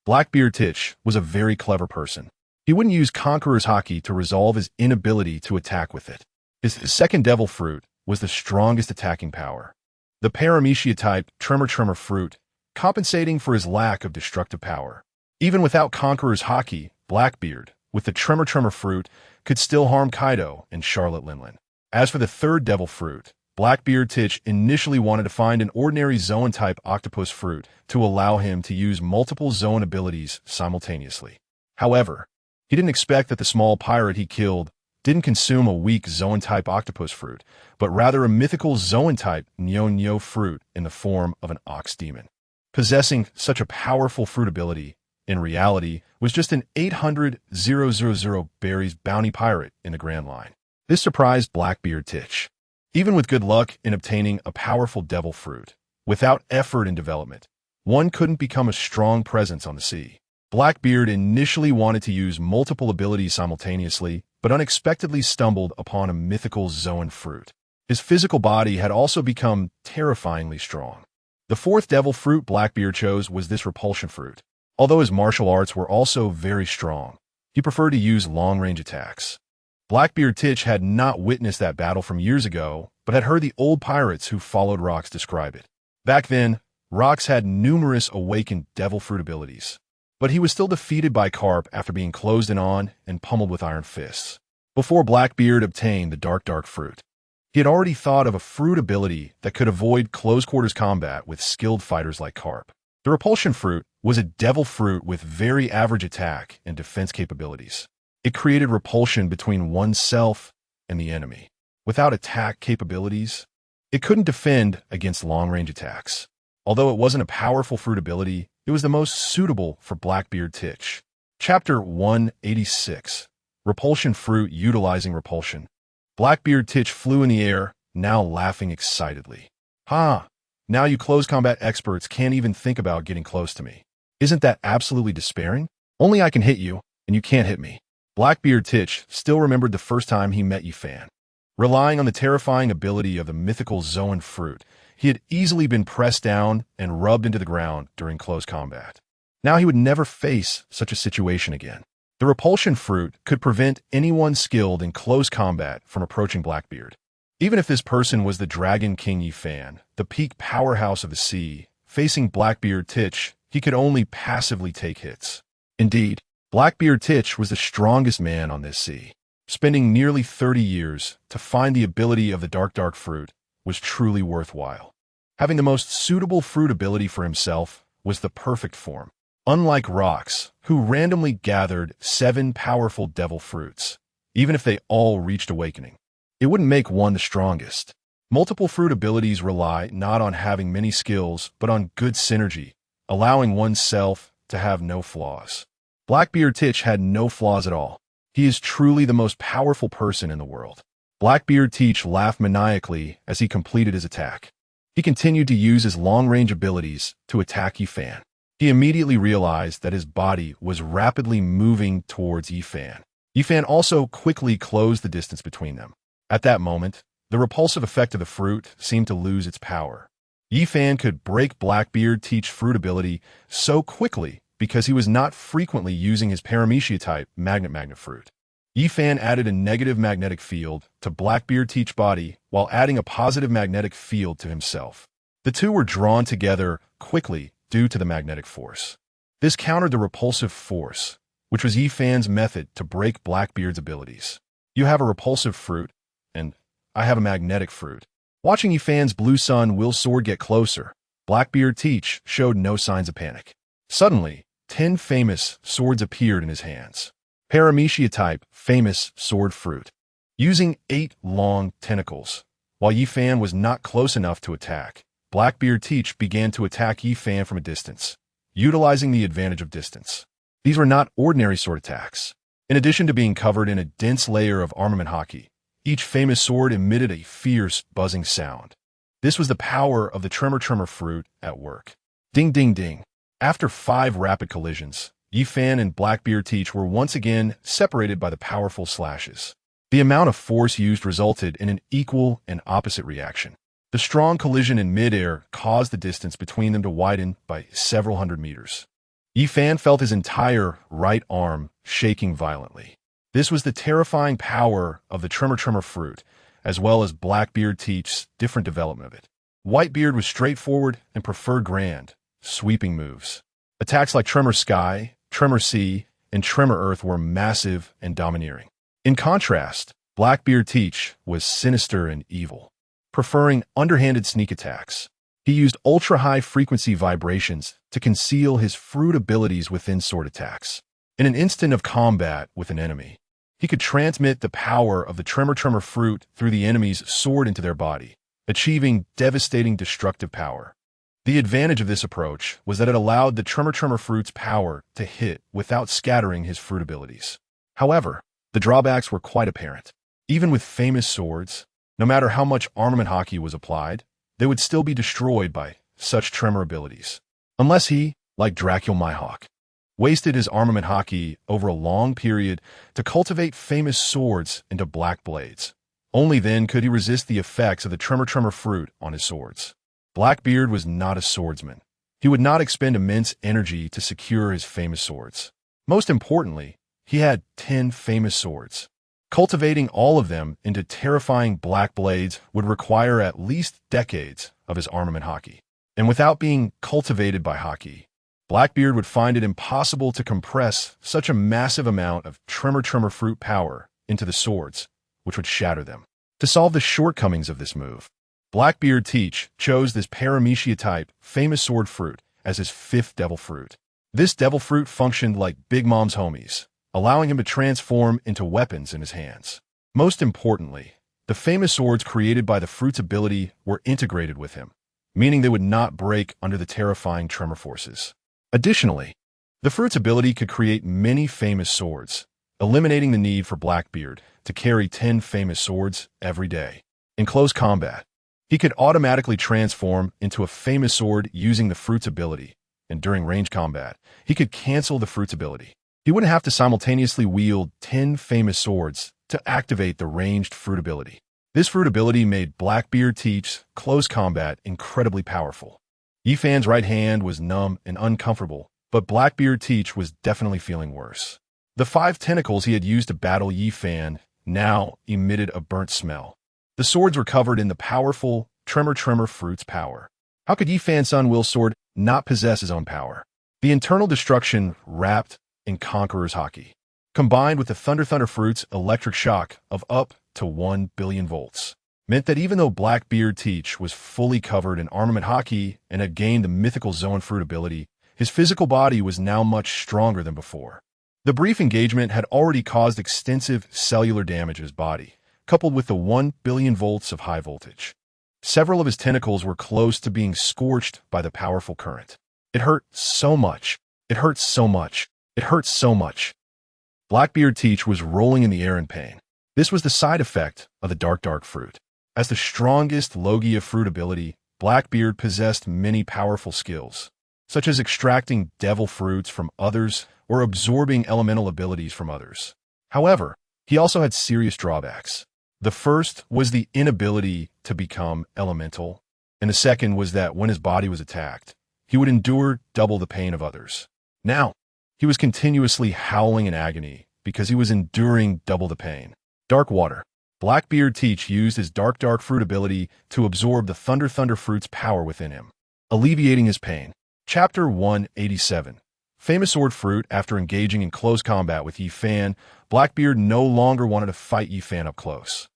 Blackbeard Tich was a very clever person. He wouldn't use Conqueror's Haki to resolve his inability to attack with it. His 2nd Devil Fruit was the strongest attacking power. The Paramecia-type Tremor fruit, compensating for his lack of destructive power. Even without Conqueror's Haki, Blackbeard, with the Tremor fruit, could still harm Kaido and Charlotte Linlin. As for the 3rd Devil Fruit, Blackbeard Tich initially wanted to find an ordinary Zoan-type octopus fruit to allow him to use multiple Zoan abilities simultaneously. However, he didn't expect that the small pirate he killed didn't consume a weak Zoan-type octopus fruit, but rather a mythical Zoan-type Nyo fruit in the form of an ox demon. Possessing such a powerful fruit ability, in reality, was just an 800,000 berries bounty pirate in the Grand Line. This surprised Blackbeard Tich. Even with good luck in obtaining a powerful devil fruit, without effort in development, one couldn't become a strong presence on the sea. Blackbeard initially wanted to use multiple abilities simultaneously, but unexpectedly stumbled upon a mythical Zoan fruit. His physical body had also become terrifyingly strong. The 4th devil fruit Blackbeard chose was this repulsion fruit. Although his martial arts were also very strong, he preferred to use long-range attacks. Blackbeard Tich had not witnessed that battle from years ago, but had heard the old pirates who followed Rox describe it. Back then, Rox had numerous awakened devil fruit abilities, but he was still defeated by Carp after being closed in on and pummeled with iron fists. Before Blackbeard obtained the dark fruit, he had already thought of a fruit ability that could avoid close-quarters combat with skilled fighters like Carp. The repulsion fruit was a devil fruit with very average attack and defense capabilities. It created repulsion between oneself and the enemy. Without attack capabilities, it couldn't defend against long-range attacks. Although it wasn't a powerful fruit ability, it was the most suitable for Blackbeard Tich. Chapter 186. Repulsion Fruit Utilizing Repulsion. Blackbeard Tich flew in the air, now laughing excitedly. "Ha! Now you close combat experts can't even think about getting close to me. Isn't that absolutely despairing? Only I can hit you, and you can't hit me." Blackbeard Tich still remembered the first time he met Yifan. Relying on the terrifying ability of the mythical Zoan fruit, he had easily been pressed down and rubbed into the ground during close combat. Now he would never face such a situation again. The repulsion fruit could prevent anyone skilled in close combat from approaching Blackbeard. Even if this person was the Dragon King Yifan, the peak powerhouse of the sea, facing Blackbeard Tich, he could only passively take hits. Indeed, Blackbeard Tich was the strongest man on this sea. Spending nearly 30 years to find the ability of the dark fruit was truly worthwhile. Having the most suitable fruit ability for himself was the perfect form. unlike rocks, who randomly gathered 7 powerful devil fruits. Even if they all reached awakening, it wouldn't make one the strongest. Multiple fruit abilities rely not on having many skills, but on good synergy, allowing oneself to have no flaws. Blackbeard Teach had no flaws at all. He is truly the most powerful person in the world. Blackbeard Teach laughed maniacally as he completed his attack. He continued to use his long-range abilities to attack Yifan. He immediately realized that his body was rapidly moving towards Yifan. Yifan also quickly closed the distance between them. At that moment, the repulsive effect of the fruit seemed to lose its power. Yifan could break Blackbeard Teach fruit ability so quickly because he was not frequently using his paramecia-type magnet fruit. Yifan added a negative magnetic field to Blackbeard Teach body while adding a positive magnetic field to himself. The two were drawn together quickly due to the magnetic force. This countered the repulsive force, which was Yifan's method to break Blackbeard's abilities. You have a repulsive fruit, and I have a magnetic fruit. Watching Yifan's blue sun will sword get closer, Blackbeard Teach showed no signs of panic. Suddenly, 10 famous swords appeared in his hands. Paramecia-type famous sword fruit. Using 8 long tentacles, while Yifan was not close enough to attack, Blackbeard Teach began to attack Yifan from a distance, utilizing the advantage of distance. These were not ordinary sword attacks. In addition to being covered in a dense layer of armament haki, each famous sword emitted a fierce, buzzing sound. This was the power of the Tremor fruit at work. Ding ding ding. After 5 rapid collisions, Yifan and Blackbeard Teach were once again separated by the powerful slashes. The amount of force used resulted in an equal and opposite reaction. The strong collision in midair caused the distance between them to widen by several hundred meters. Yifan felt his entire right arm shaking violently. This was the terrifying power of the Tremor fruit, as well as Blackbeard Teach's different development of it. Whitebeard was straightforward and preferred grand, sweeping moves. Attacks like Tremor Sky, Tremor Sea, and Tremor Earth were massive and domineering. In contrast, Blackbeard Teach was sinister and evil, preferring underhanded sneak attacks. He used ultra-high frequency vibrations to conceal his fruit abilities within sword attacks. In an instant of combat with an enemy, he could transmit the power of the Tremor fruit through the enemy's sword into their body, achieving devastating destructive power. The advantage of this approach was that it allowed the Tremor fruit's power to hit without scattering his fruit abilities. However, the drawbacks were quite apparent. Even with famous swords, no matter how much armament haki was applied, they would still be destroyed by such tremor abilities. Unless he, like Dracul Mihawk, wasted his armament haki over a long period to cultivate famous swords into black blades. Only then could he resist the effects of the Tremor fruit on his swords. Blackbeard was not a swordsman. He would not expend immense energy to secure his famous swords. Most importantly, he had 10 famous swords. Cultivating all of them into terrifying black blades would require at least decades of his armament haki. And without being cultivated by haki, Blackbeard would find it impossible to compress such a massive amount of Tremor fruit power into the swords, which would shatter them. To solve the shortcomings of this move, Blackbeard Teach chose this paramecia-type famous sword fruit as his 5th devil fruit. This devil fruit functioned like Big Mom's homies, allowing him to transform into weapons in his hands. Most importantly, the famous swords created by the fruit's ability were integrated with him, meaning they would not break under the terrifying tremor forces. Additionally, the fruit's ability could create many famous swords, eliminating the need for Blackbeard to carry 10 famous swords every day. In close combat, he could automatically transform into a famous sword using the fruit's ability, and during range combat, he could cancel the fruit's ability. He wouldn't have to simultaneously wield 10 famous swords to activate the ranged fruit ability. This fruit ability made Blackbeard Teach's close combat incredibly powerful. Yifan's right hand was numb and uncomfortable, but Blackbeard Teach was definitely feeling worse. The 5 tentacles he had used to battle Yifan now emitted a burnt smell. The swords were covered in the powerful Tremor fruit's power. How could Yifan's Sun Will Sword not possess his own power? The internal destruction wrapped in Conqueror's haki, combined with the Thunder fruit's electric shock of up to 1 billion volts, meant that even though Blackbeard Teach was fully covered in armament haki and had gained the mythical Zone fruit ability, his physical body was now much stronger than before. The brief engagement had already caused extensive cellular damage to his body, coupled with the 1 billion volts of high voltage. Several of his tentacles were close to being scorched by the powerful current. It hurt so much. It hurt so much. It hurt so much. Blackbeard Teach was rolling in the air in pain. This was the side effect of the dark fruit. As the strongest Logia fruit ability, Blackbeard possessed many powerful skills, such as extracting devil fruits from others or absorbing elemental abilities from others. However, he also had serious drawbacks. The first was the inability to become elemental, and the second was that when his body was attacked, he would endure double the pain of others. Now, he was continuously howling in agony because he was enduring double the pain. Dark Water. Blackbeard Teach used his dark fruit ability to absorb the thunder fruit's power within him, alleviating his pain. Chapter 187. Famous Sword Fruit. After engaging in close combat with Yi Fan, Blackbeard no longer wanted to fight Yi Fan up close.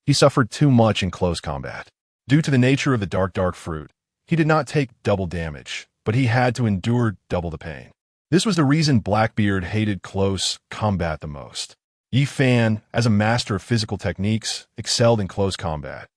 He suffered too much in close combat. Due to the nature of the dark fruit, he did not take double damage, but he had to endure double the pain. This was the reason Blackbeard hated close combat the most. Yi Fan, as a master of physical techniques, excelled in close combat.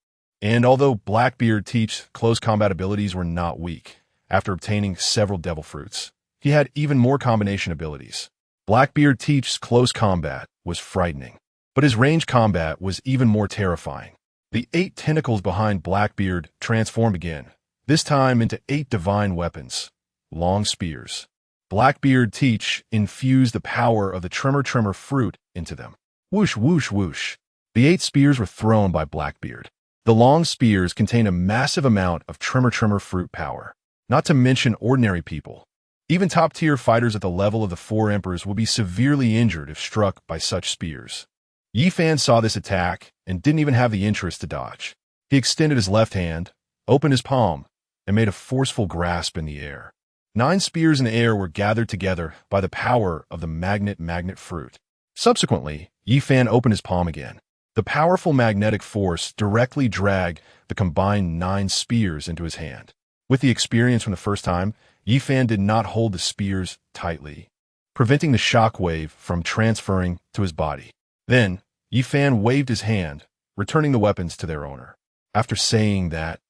And although Blackbeard Teach's close combat abilities were not weak, after obtaining several devil fruits, he had even more combination abilities. Blackbeard Teach's close combat was frightening, but his range combat was even more terrifying. The 8 tentacles behind Blackbeard transformed again, this time into 8 divine weapons, long spears. Blackbeard Teach infused the power of the tremor fruit into them. Whoosh, whoosh, whoosh. The 8 spears were thrown by Blackbeard. The long spears contain a massive amount of tremor fruit power, not to mention ordinary people. Even top-tier fighters at the level of the 4 emperors will be severely injured if struck by such spears. Yi Fan saw this attack and didn't even have the interest to dodge. He extended his left hand, opened his palm, and made a forceful grasp in the air. 9 spears in the air were gathered together by the power of the magnet fruit. Subsequently, Yi Fan opened his palm again. The powerful magnetic force directly dragged the combined 9 spears into his hand. With the experience from the first time, Yi Fan did not hold the spears tightly, preventing the shockwave from transferring to his body. Then, Yi Fan waved his hand, returning the weapons to their owner. After saying that,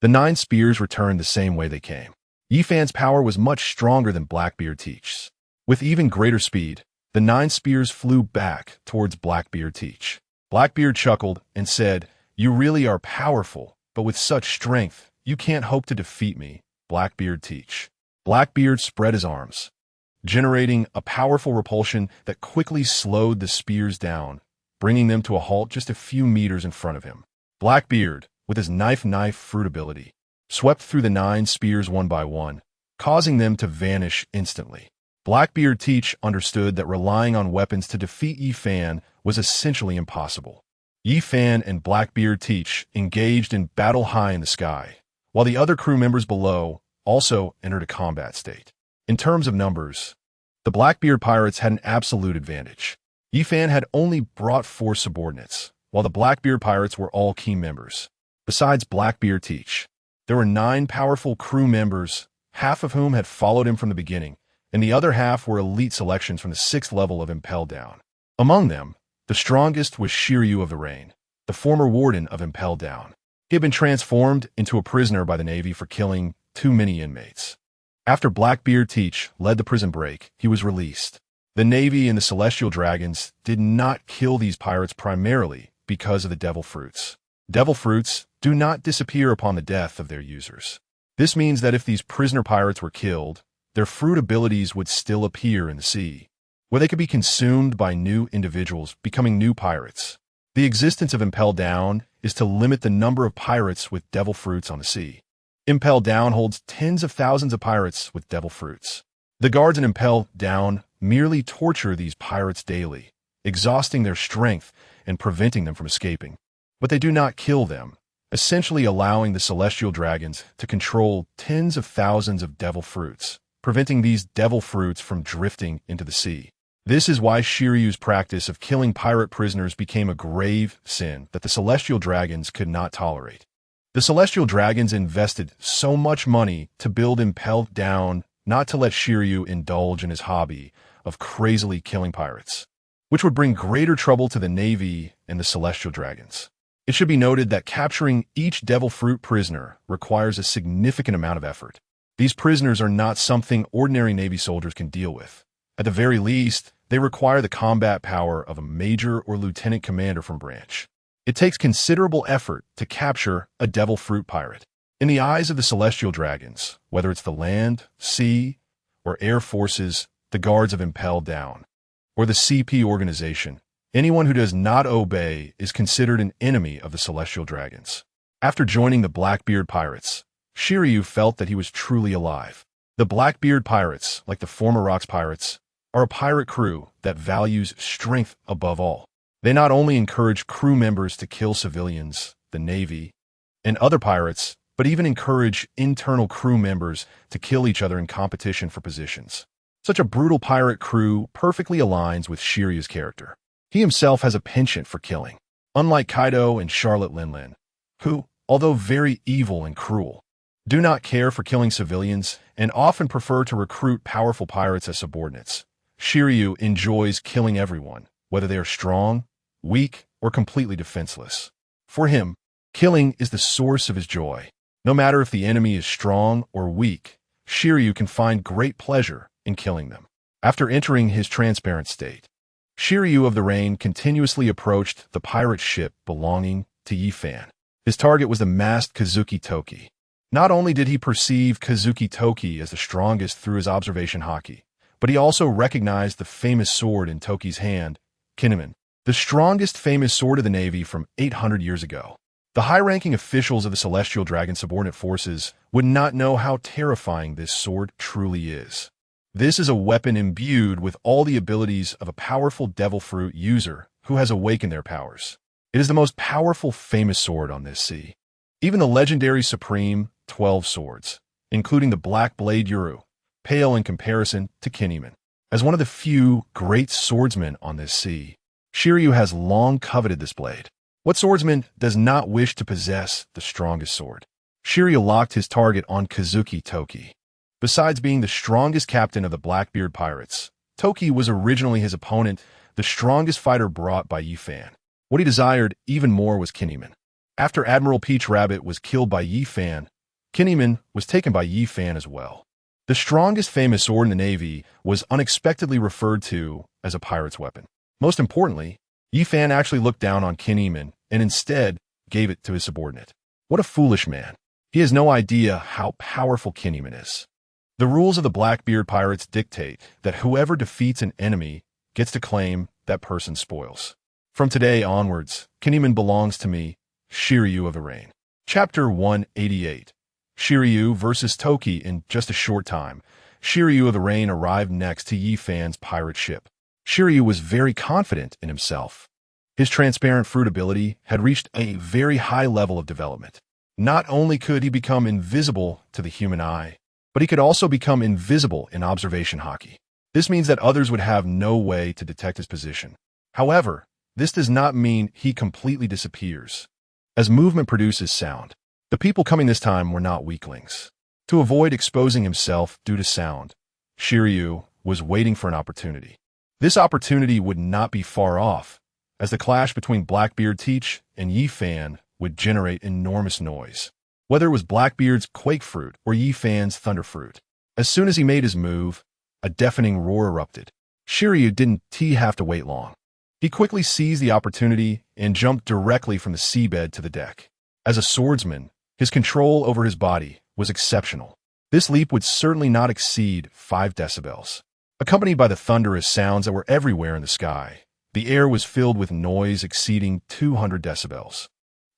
the 9 spears returned the same way they came. Yi Fan's power was much stronger than Blackbeard Teach's. With even greater speed, the 9 spears flew back towards Blackbeard Teach. Blackbeard chuckled and said, "You really are powerful, but with such strength, you can't hope to defeat me, Blackbeard Teach." Blackbeard spread his arms, generating a powerful repulsion that quickly slowed the spears down, bringing them to a halt just a few meters in front of him. Blackbeard, with his knife fruit ability, swept through the 9 spears one by one, causing them to vanish instantly. Blackbeard Teach understood that relying on weapons to defeat Yi Fan was essentially impossible. Yi Fan and Blackbeard Teach engaged in battle high in the sky, while the other crew members below also entered a combat state. In terms of numbers, the Blackbeard pirates had an absolute advantage. Yi Fan had only brought 4 subordinates, while the Blackbeard pirates were all key members. Besides Blackbeard Teach, there were 9 powerful crew members, half of whom had followed him from the beginning, and the other half were elite selections from the 6th level of Impel Down. Among them, the strongest was Shiryu of the Rain, the former warden of Impel Down. He had been transformed into a prisoner by the Navy for killing too many inmates. After Blackbeard Teach led the prison break, he was released. The Navy and the Celestial Dragons did not kill these pirates primarily because of the devil fruits. Devil fruits do not disappear upon the death of their users. This means that if these prisoner pirates were killed, their fruit abilities would still appear in the sea, where they could be consumed by new individuals, becoming new pirates. The existence of Impel Down is to limit the number of pirates with devil fruits on the sea. Impel Down holds tens of thousands of pirates with devil fruits. The guards in Impel Down merely torture these pirates daily, exhausting their strength and preventing them from escaping. But they do not kill them, essentially allowing the Celestial Dragons to control tens of thousands of devil fruits, preventing these devil fruits from drifting into the sea. This is why Shiryu's practice of killing pirate prisoners became a grave sin that the Celestial Dragons could not tolerate. The Celestial Dragons invested so much money to build Impel Down not to let Shiryu indulge in his hobby of crazily killing pirates, which would bring greater trouble to the Navy and the Celestial Dragons. It should be noted that capturing each Devil Fruit prisoner requires a significant amount of effort. These prisoners are not something ordinary Navy soldiers can deal with. At the very least, they require the combat power of a major or lieutenant commander from branch. It takes considerable effort to capture a Devil Fruit pirate. In the eyes of the Celestial Dragons, whether it's the land, sea, or air forces, the guards of Impel Down, or the CP organization, anyone who does not obey is considered an enemy of the Celestial Dragons. After joining the Blackbeard Pirates, Shiryu felt that he was truly alive. The Blackbeard Pirates, like the former Rocks Pirates, are a pirate crew that values strength above all. They not only encourage crew members to kill civilians, the Navy, and other pirates, but even encourage internal crew members to kill each other in competition for positions. Such a brutal pirate crew perfectly aligns with Shiryu's character. He himself has a penchant for killing, unlike Kaido and Charlotte Linlin, who, although very evil and cruel, do not care for killing civilians and often prefer to recruit powerful pirates as subordinates. Shiryu enjoys killing everyone, whether they are strong, weak, or completely defenseless. For him, killing is the source of his joy. No matter if the enemy is strong or weak, Shiryu can find great pleasure in killing them. After entering his transparent state, Shiryu of the Rain continuously approached the pirate ship belonging to Yifan. His target was the masked Kazuki Toki. Not only did he perceive Kazuki Toki as the strongest through his observation haki, but he also recognized the famous sword in Toki's hand, Kinemon, the strongest famous sword of the Navy from 800 years ago. The high-ranking officials of the Celestial Dragon subordinate forces would not know how terrifying this sword truly is. This is a weapon imbued with all the abilities of a powerful Devil Fruit user who has awakened their powers. It is the most powerful famous sword on this sea. Even the legendary Supreme 12 swords, including the Black Blade Yuru, pale in comparison to Kinemon. As one of the few great swordsmen on this sea, Shiryu has long coveted this blade. What swordsman does not wish to possess the strongest sword? Shiryu locked his target on Kazuki Toki. Besides being the strongest captain of the Blackbeard Pirates, Toki was originally his opponent, the strongest fighter brought by Yifan. What he desired even more was Kinemon. After Admiral Peach Rabbit was killed by Yifan, Kinemon was taken by Yifan as well. The strongest famous sword in the Navy was unexpectedly referred to as a pirate's weapon. Most importantly, Yifan actually looked down on Kinemon and instead gave it to his subordinate. What a foolish man. He has no idea how powerful Kinemon is. The rules of the Blackbeard Pirates dictate that whoever defeats an enemy gets to claim that person's spoils. From today onwards, Kinemon belongs to me, Shiryu of the Rain. Chapter 188. Shiryu versus Toki. In just a short time, Shiryu of the Rain arrived next to Yifan's pirate ship. Shiryu was very confident in himself. His transparent fruit ability had reached a very high level of development. Not only could he become invisible to the human eye, but he could also become invisible in observation haki. This means that others would have no way to detect his position. However, this does not mean he completely disappears. As movement produces sound, the people coming this time were not weaklings. To avoid exposing himself due to sound, Shiryu was waiting for an opportunity. This opportunity would not be far off, as the clash between Blackbeard Teach and Yifan would generate enormous noise, whether it was Blackbeard's Quake Fruit or Yifan's Thunder Fruit. As soon as he made his move, a deafening roar erupted. Shiryu didn't have to wait long. He quickly seized the opportunity and jumped directly from the seabed to the deck. As a swordsman, his control over his body was exceptional. This leap would certainly not exceed 5 decibels. Accompanied by the thunderous sounds that were everywhere in the sky, the air was filled with noise exceeding 200 decibels.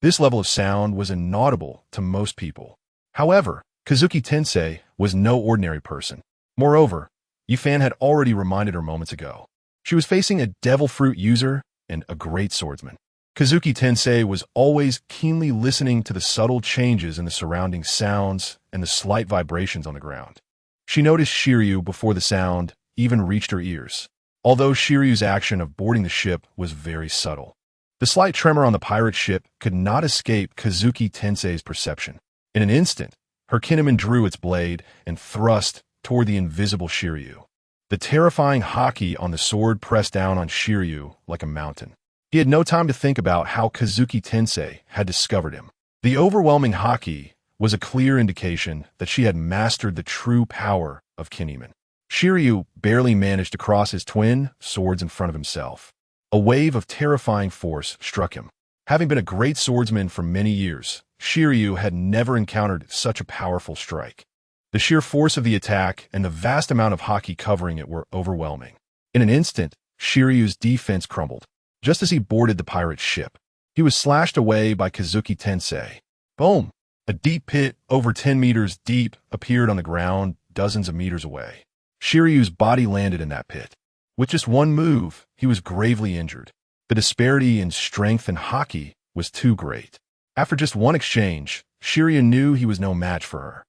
This level of sound was inaudible to most people. However, Kazuki Tensei was no ordinary person. Moreover, Yifan had already reminded her moments ago. She was facing a Devil Fruit user and a great swordsman. Kazuki Tensei was always keenly listening to the subtle changes in the surrounding sounds and the slight vibrations on the ground. She noticed Shiryu before the sound even reached her ears, although Shiryu's action of boarding the ship was very subtle. The slight tremor on the pirate ship could not escape Kazuki Tensei's perception. In an instant, her Kinemon drew its blade and thrust toward the invisible Shiryu. The terrifying haki on the sword pressed down on Shiryu like a mountain. He had no time to think about how Kazuki Tensei had discovered him. The overwhelming haki was a clear indication that she had mastered the true power of Kinemon. Shiryu barely managed to cross his twin swords in front of himself. A wave of terrifying force struck him. Having been a great swordsman for many years, Shiryu had never encountered such a powerful strike. The sheer force of the attack and the vast amount of haki covering it were overwhelming. In an instant, Shiryu's defense crumbled. Just as he boarded the pirate's ship, he was slashed away by Kazuki Tensei. Boom! A deep pit over 10 meters deep appeared on the ground dozens of meters away. Shiryu's body landed in that pit. With just one move, he was gravely injured. The disparity in strength and haki was too great. After just one exchange, Shiryu knew he was no match for her.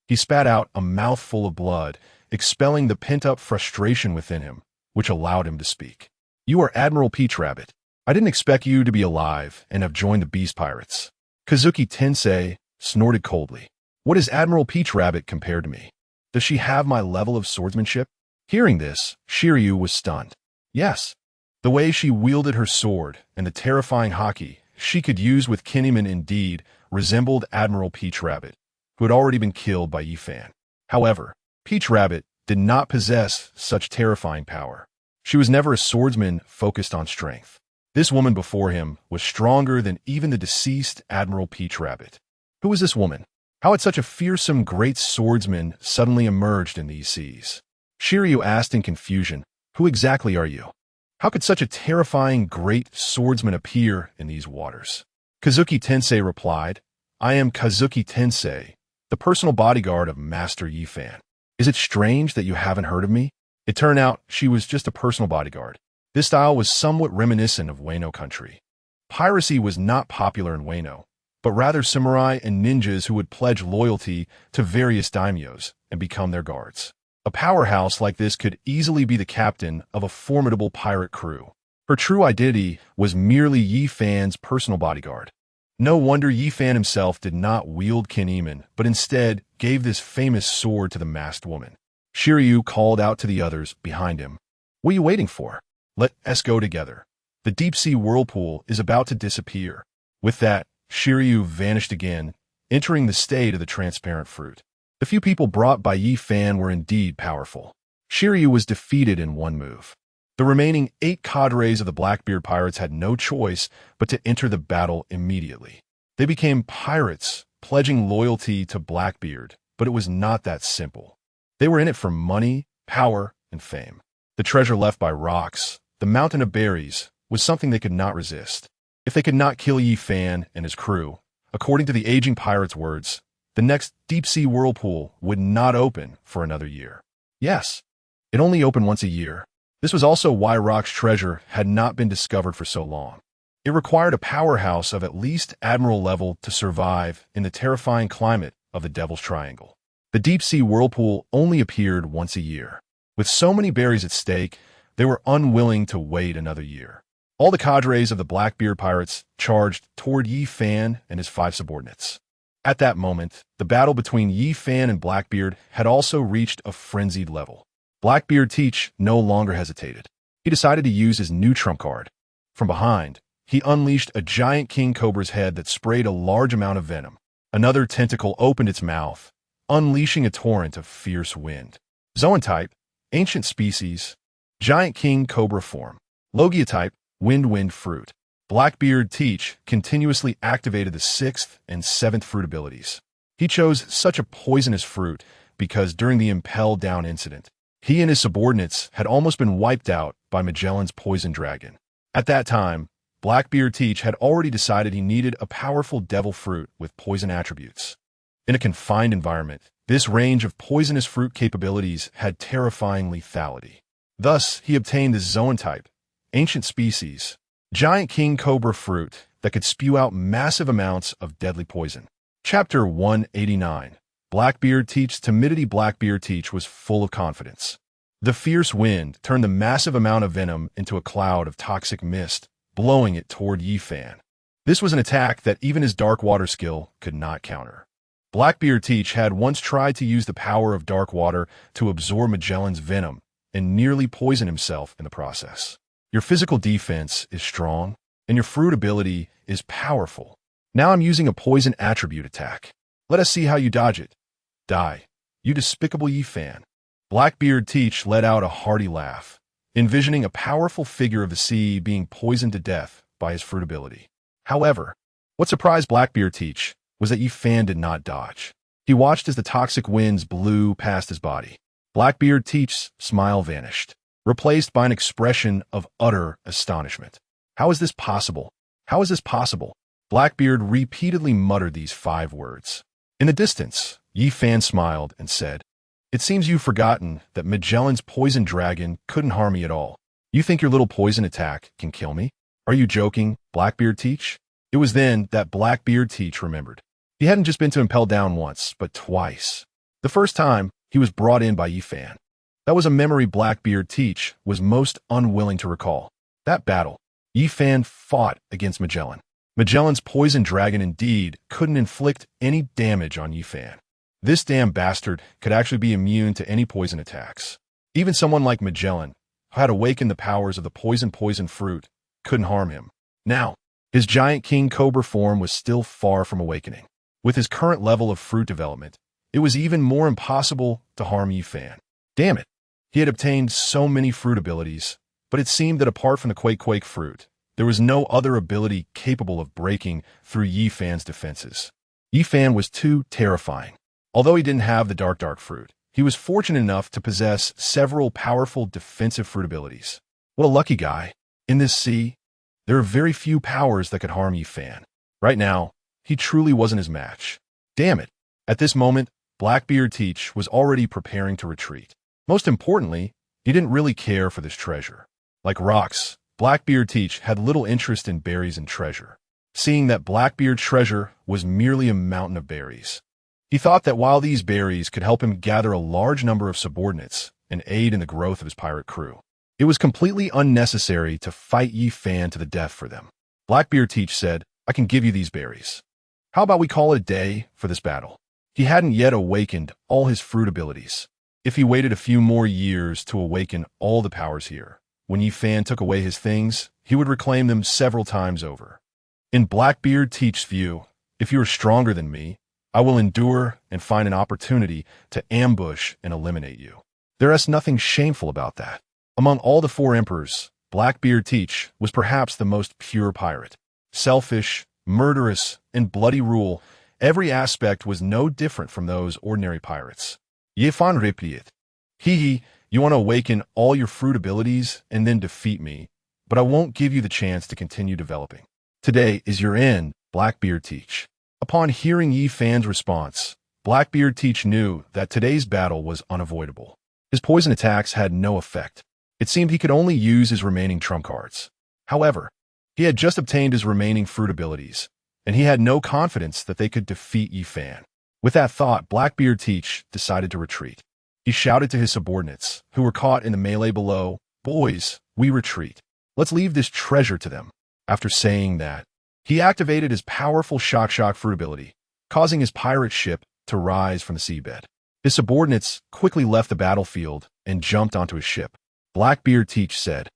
He spat out a mouthful of blood, expelling the pent-up frustration within him, which allowed him to speak. "You are Admiral Peach Rabbit. I didn't expect you to be alive and have joined the Beast Pirates." Kazuki Tensei snorted coldly. "What is Admiral Peach Rabbit compared to me? Does she have my level of swordsmanship?" Hearing this, Shiryu was stunned. Yes. The way she wielded her sword and the terrifying haki she could use with Kinemon indeed resembled Admiral Peach Rabbit, who had already been killed by Yifan. However, Peach Rabbit did not possess such terrifying power. She was never a swordsman focused on strength. This woman before him was stronger than even the deceased Admiral Peach Rabbit. Who was this woman? How had such a fearsome great swordsman suddenly emerged in these seas? Shiryu asked in confusion, "Who exactly are you? How could such a terrifying great swordsman appear in these waters?" Kazuki Tensei replied, "I am Kazuki Tensei, the personal bodyguard of Master Yifan. Is it strange that you haven't heard of me?" It turned out she was just a personal bodyguard. This style was somewhat reminiscent of Wano country. Piracy was not popular in Wano, but rather samurai and ninjas who would pledge loyalty to various daimyos and become their guards. A powerhouse like this could easily be the captain of a formidable pirate crew. Her true identity was merely Yifan's personal bodyguard. No wonder Yifan himself did not wield Kinemon, but instead gave this famous sword to the masked woman. Shiryu called out to the others behind him. "What are you waiting for? Let us go together. The deep-sea whirlpool is about to disappear." With that, Shiryu vanished again, entering the state of the transparent fruit. The few people brought by Yifan were indeed powerful. Shiryu was defeated in one move. The remaining 8 cadres of the Blackbeard pirates had no choice but to enter the battle immediately. They became pirates, pledging loyalty to Blackbeard, but it was not that simple. They were in it for money, power, and fame. The treasure left by rocks, the mountain of berries, was something they could not resist. If they could not kill Yifan and his crew, according to the aging pirate's words, the next deep-sea whirlpool would not open for another year. Yes, it only opened once a year. This was also why Rock's treasure had not been discovered for so long. It required a powerhouse of at least admiral level to survive in the terrifying climate of the Devil's Triangle. The deep-sea whirlpool only appeared once a year. With so many berries at stake, they were unwilling to wait another year. All the cadres of the Blackbeard pirates charged toward Yifan and his 5 subordinates. At that moment, the battle between Yifan and Blackbeard had also reached a frenzied level. Blackbeard Teach no longer hesitated. He decided to use his new trump card. From behind, he unleashed a giant king cobra's head that sprayed a large amount of venom. Another tentacle opened its mouth, unleashing a torrent of fierce wind. Zoan type, ancient species, giant king cobra form. Logia type, wind fruit. Blackbeard Teach continuously activated the 6th and 7th fruit abilities. He chose such a poisonous fruit because during the Impel Down incident, he and his subordinates had almost been wiped out by Magellan's poison dragon. At that time, Blackbeard Teach had already decided he needed a powerful devil fruit with poison attributes. In a confined environment, this range of poisonous fruit capabilities had terrifying lethality. Thus, he obtained the Zoan type, ancient species, giant king cobra fruit that could spew out massive amounts of deadly poison. Chapter 189. Blackbeard Teach's timidity. Blackbeard Teach was full of confidence. The fierce wind turned the massive amount of venom into a cloud of toxic mist, blowing it toward Yifan. This was an attack that even his dark water skill could not counter. Blackbeard Teach had once tried to use the power of dark water to absorb Magellan's venom and nearly poison himself in the process. Your physical defense is strong, and your fruit ability is powerful. Now I'm using a poison attribute attack. Let us see how you dodge it. Die, you despicable Yifan. Blackbeard Teach let out a hearty laugh, envisioning a powerful figure of the sea being poisoned to death by his fruit ability. However, what surprised Blackbeard Teach was that Yifan did not dodge. He watched as the toxic winds blew past his body. Blackbeard Teach's smile vanished, replaced by an expression of utter astonishment. How is this possible? How is this possible? Blackbeard repeatedly muttered these 5 words. In the distance, Yifan smiled and said, "It seems you've forgotten that Magellan's poison dragon couldn't harm me at all. You think your little poison attack can kill me? Are you joking, Blackbeard Teach?" It was then that Blackbeard Teach remembered. He hadn't just been to Impel Down once, but twice. The first time, he was brought in by Yifan. That was a memory Blackbeard Teach was most unwilling to recall. That battle, Yifan fought against Magellan. Magellan's poison dragon indeed couldn't inflict any damage on Yifan. This damn bastard could actually be immune to any poison attacks. Even someone like Magellan, who had awakened the powers of the poison fruit, couldn't harm him. Now, his giant king cobra form was still far from awakening. With his current level of fruit development, it was even more impossible to harm Yifan. Damn it, he had obtained so many fruit abilities, but it seemed that apart from the Quake fruit, there was no other ability capable of breaking through Yifan's defenses. Yifan was too terrifying. Although he didn't have the dark fruit, he was fortunate enough to possess several powerful defensive fruit abilities. What a lucky guy. In this sea, there are very few powers that could harm Yifan. Right now, he truly wasn't his match. Damn it. At this moment, Blackbeard Teach was already preparing to retreat. Most importantly, he didn't really care for this treasure. Like rocks, Blackbeard Teach had little interest in berries and treasure, seeing that Blackbeard's treasure was merely a mountain of berries. He thought that while these berries could help him gather a large number of subordinates and aid in the growth of his pirate crew, it was completely unnecessary to fight Yifan to the death for them. Blackbeard Teach said, "I can give you these berries. How about we call it a day for this battle?" He hadn't yet awakened all his fruit abilities. If he waited a few more years to awaken all the powers here, when Yifan took away his things, he would reclaim them several times over. In Blackbeard Teach's view, if you are stronger than me, I will endure and find an opportunity to ambush and eliminate you. There is nothing shameful about that. Among all the 4 emperors, Blackbeard Teach was perhaps the most pure pirate. Selfish, murderous, and bloody rule, every aspect was no different from those ordinary pirates. Yifan replied, "Hee, you want to awaken all your fruit abilities and then defeat me, but I won't give you the chance to continue developing. Today is your end, Blackbeard Teach." Upon hearing Yifan's response, Blackbeard Teach knew that today's battle was unavoidable. His poison attacks had no effect. It seemed he could only use his remaining trump cards. However, he had just obtained his remaining fruit abilities, and he had no confidence that they could defeat Yifan. With that thought, Blackbeard Teach decided to retreat. He shouted to his subordinates, who were caught in the melee below, "Boys, we retreat. Let's leave this treasure to them." After saying that, he activated his powerful shock fruit ability, causing his pirate ship to rise from the seabed. His subordinates quickly left the battlefield and jumped onto his ship. Blackbeard Teach said,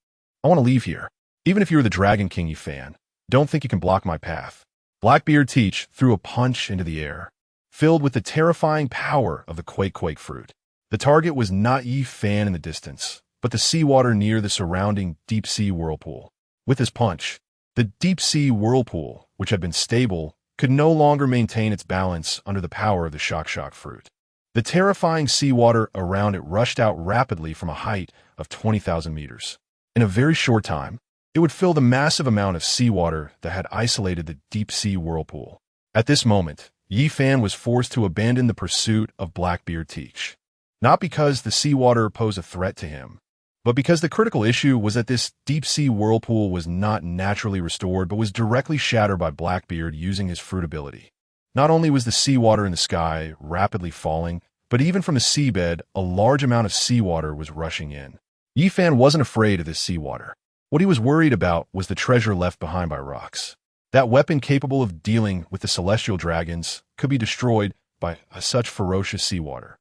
"I want to leave here. Even if you're the Dragon King Yifan, don't think you can block my path." Blackbeard Teach threw a punch into the air, filled with the terrifying power of the Quake fruit. The target was not Yifan in the distance, but the seawater near the surrounding deep-sea whirlpool. With his punch, the deep-sea whirlpool, which had been stable, could no longer maintain its balance under the power of the shock fruit. The terrifying seawater around it rushed out rapidly from a height of 20,000 meters. In a very short time, it would fill the massive amount of seawater that had isolated the deep-sea whirlpool. At this moment, Yifan was forced to abandon the pursuit of Blackbeard Teach. Not because the seawater posed a threat to him, but because the critical issue was that this deep-sea whirlpool was not naturally restored but was directly shattered by Blackbeard using his fruit ability. Not only was the seawater in the sky rapidly falling, but even from the seabed, a large amount of seawater was rushing in. Yifan wasn't afraid of this seawater. What he was worried about was the treasure left behind by rocks. That weapon capable of dealing with the celestial dragons could be destroyed by such ferocious seawater.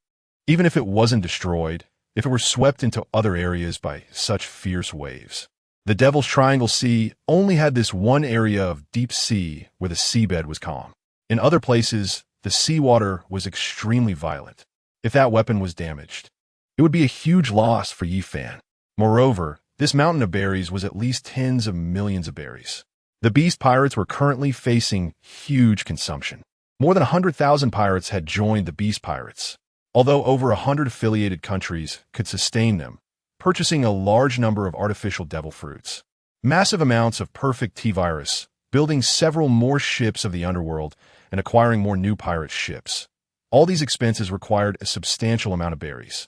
Even if it wasn't destroyed, if it were swept into other areas by such fierce waves. The Devil's Triangle Sea only had this one area of deep sea where the seabed was calm. In other places, the seawater was extremely violent. If that weapon was damaged, it would be a huge loss for Yifan. Moreover, this mountain of berries was at least tens of millions of berries. The beast pirates were currently facing huge consumption. More than 100,000 pirates had joined the beast pirates, although over 100 affiliated countries could sustain them, purchasing a large number of artificial devil fruits. Massive amounts of perfect T-virus, building several more ships of the underworld, and acquiring more new pirate ships. All these expenses required a substantial amount of berries.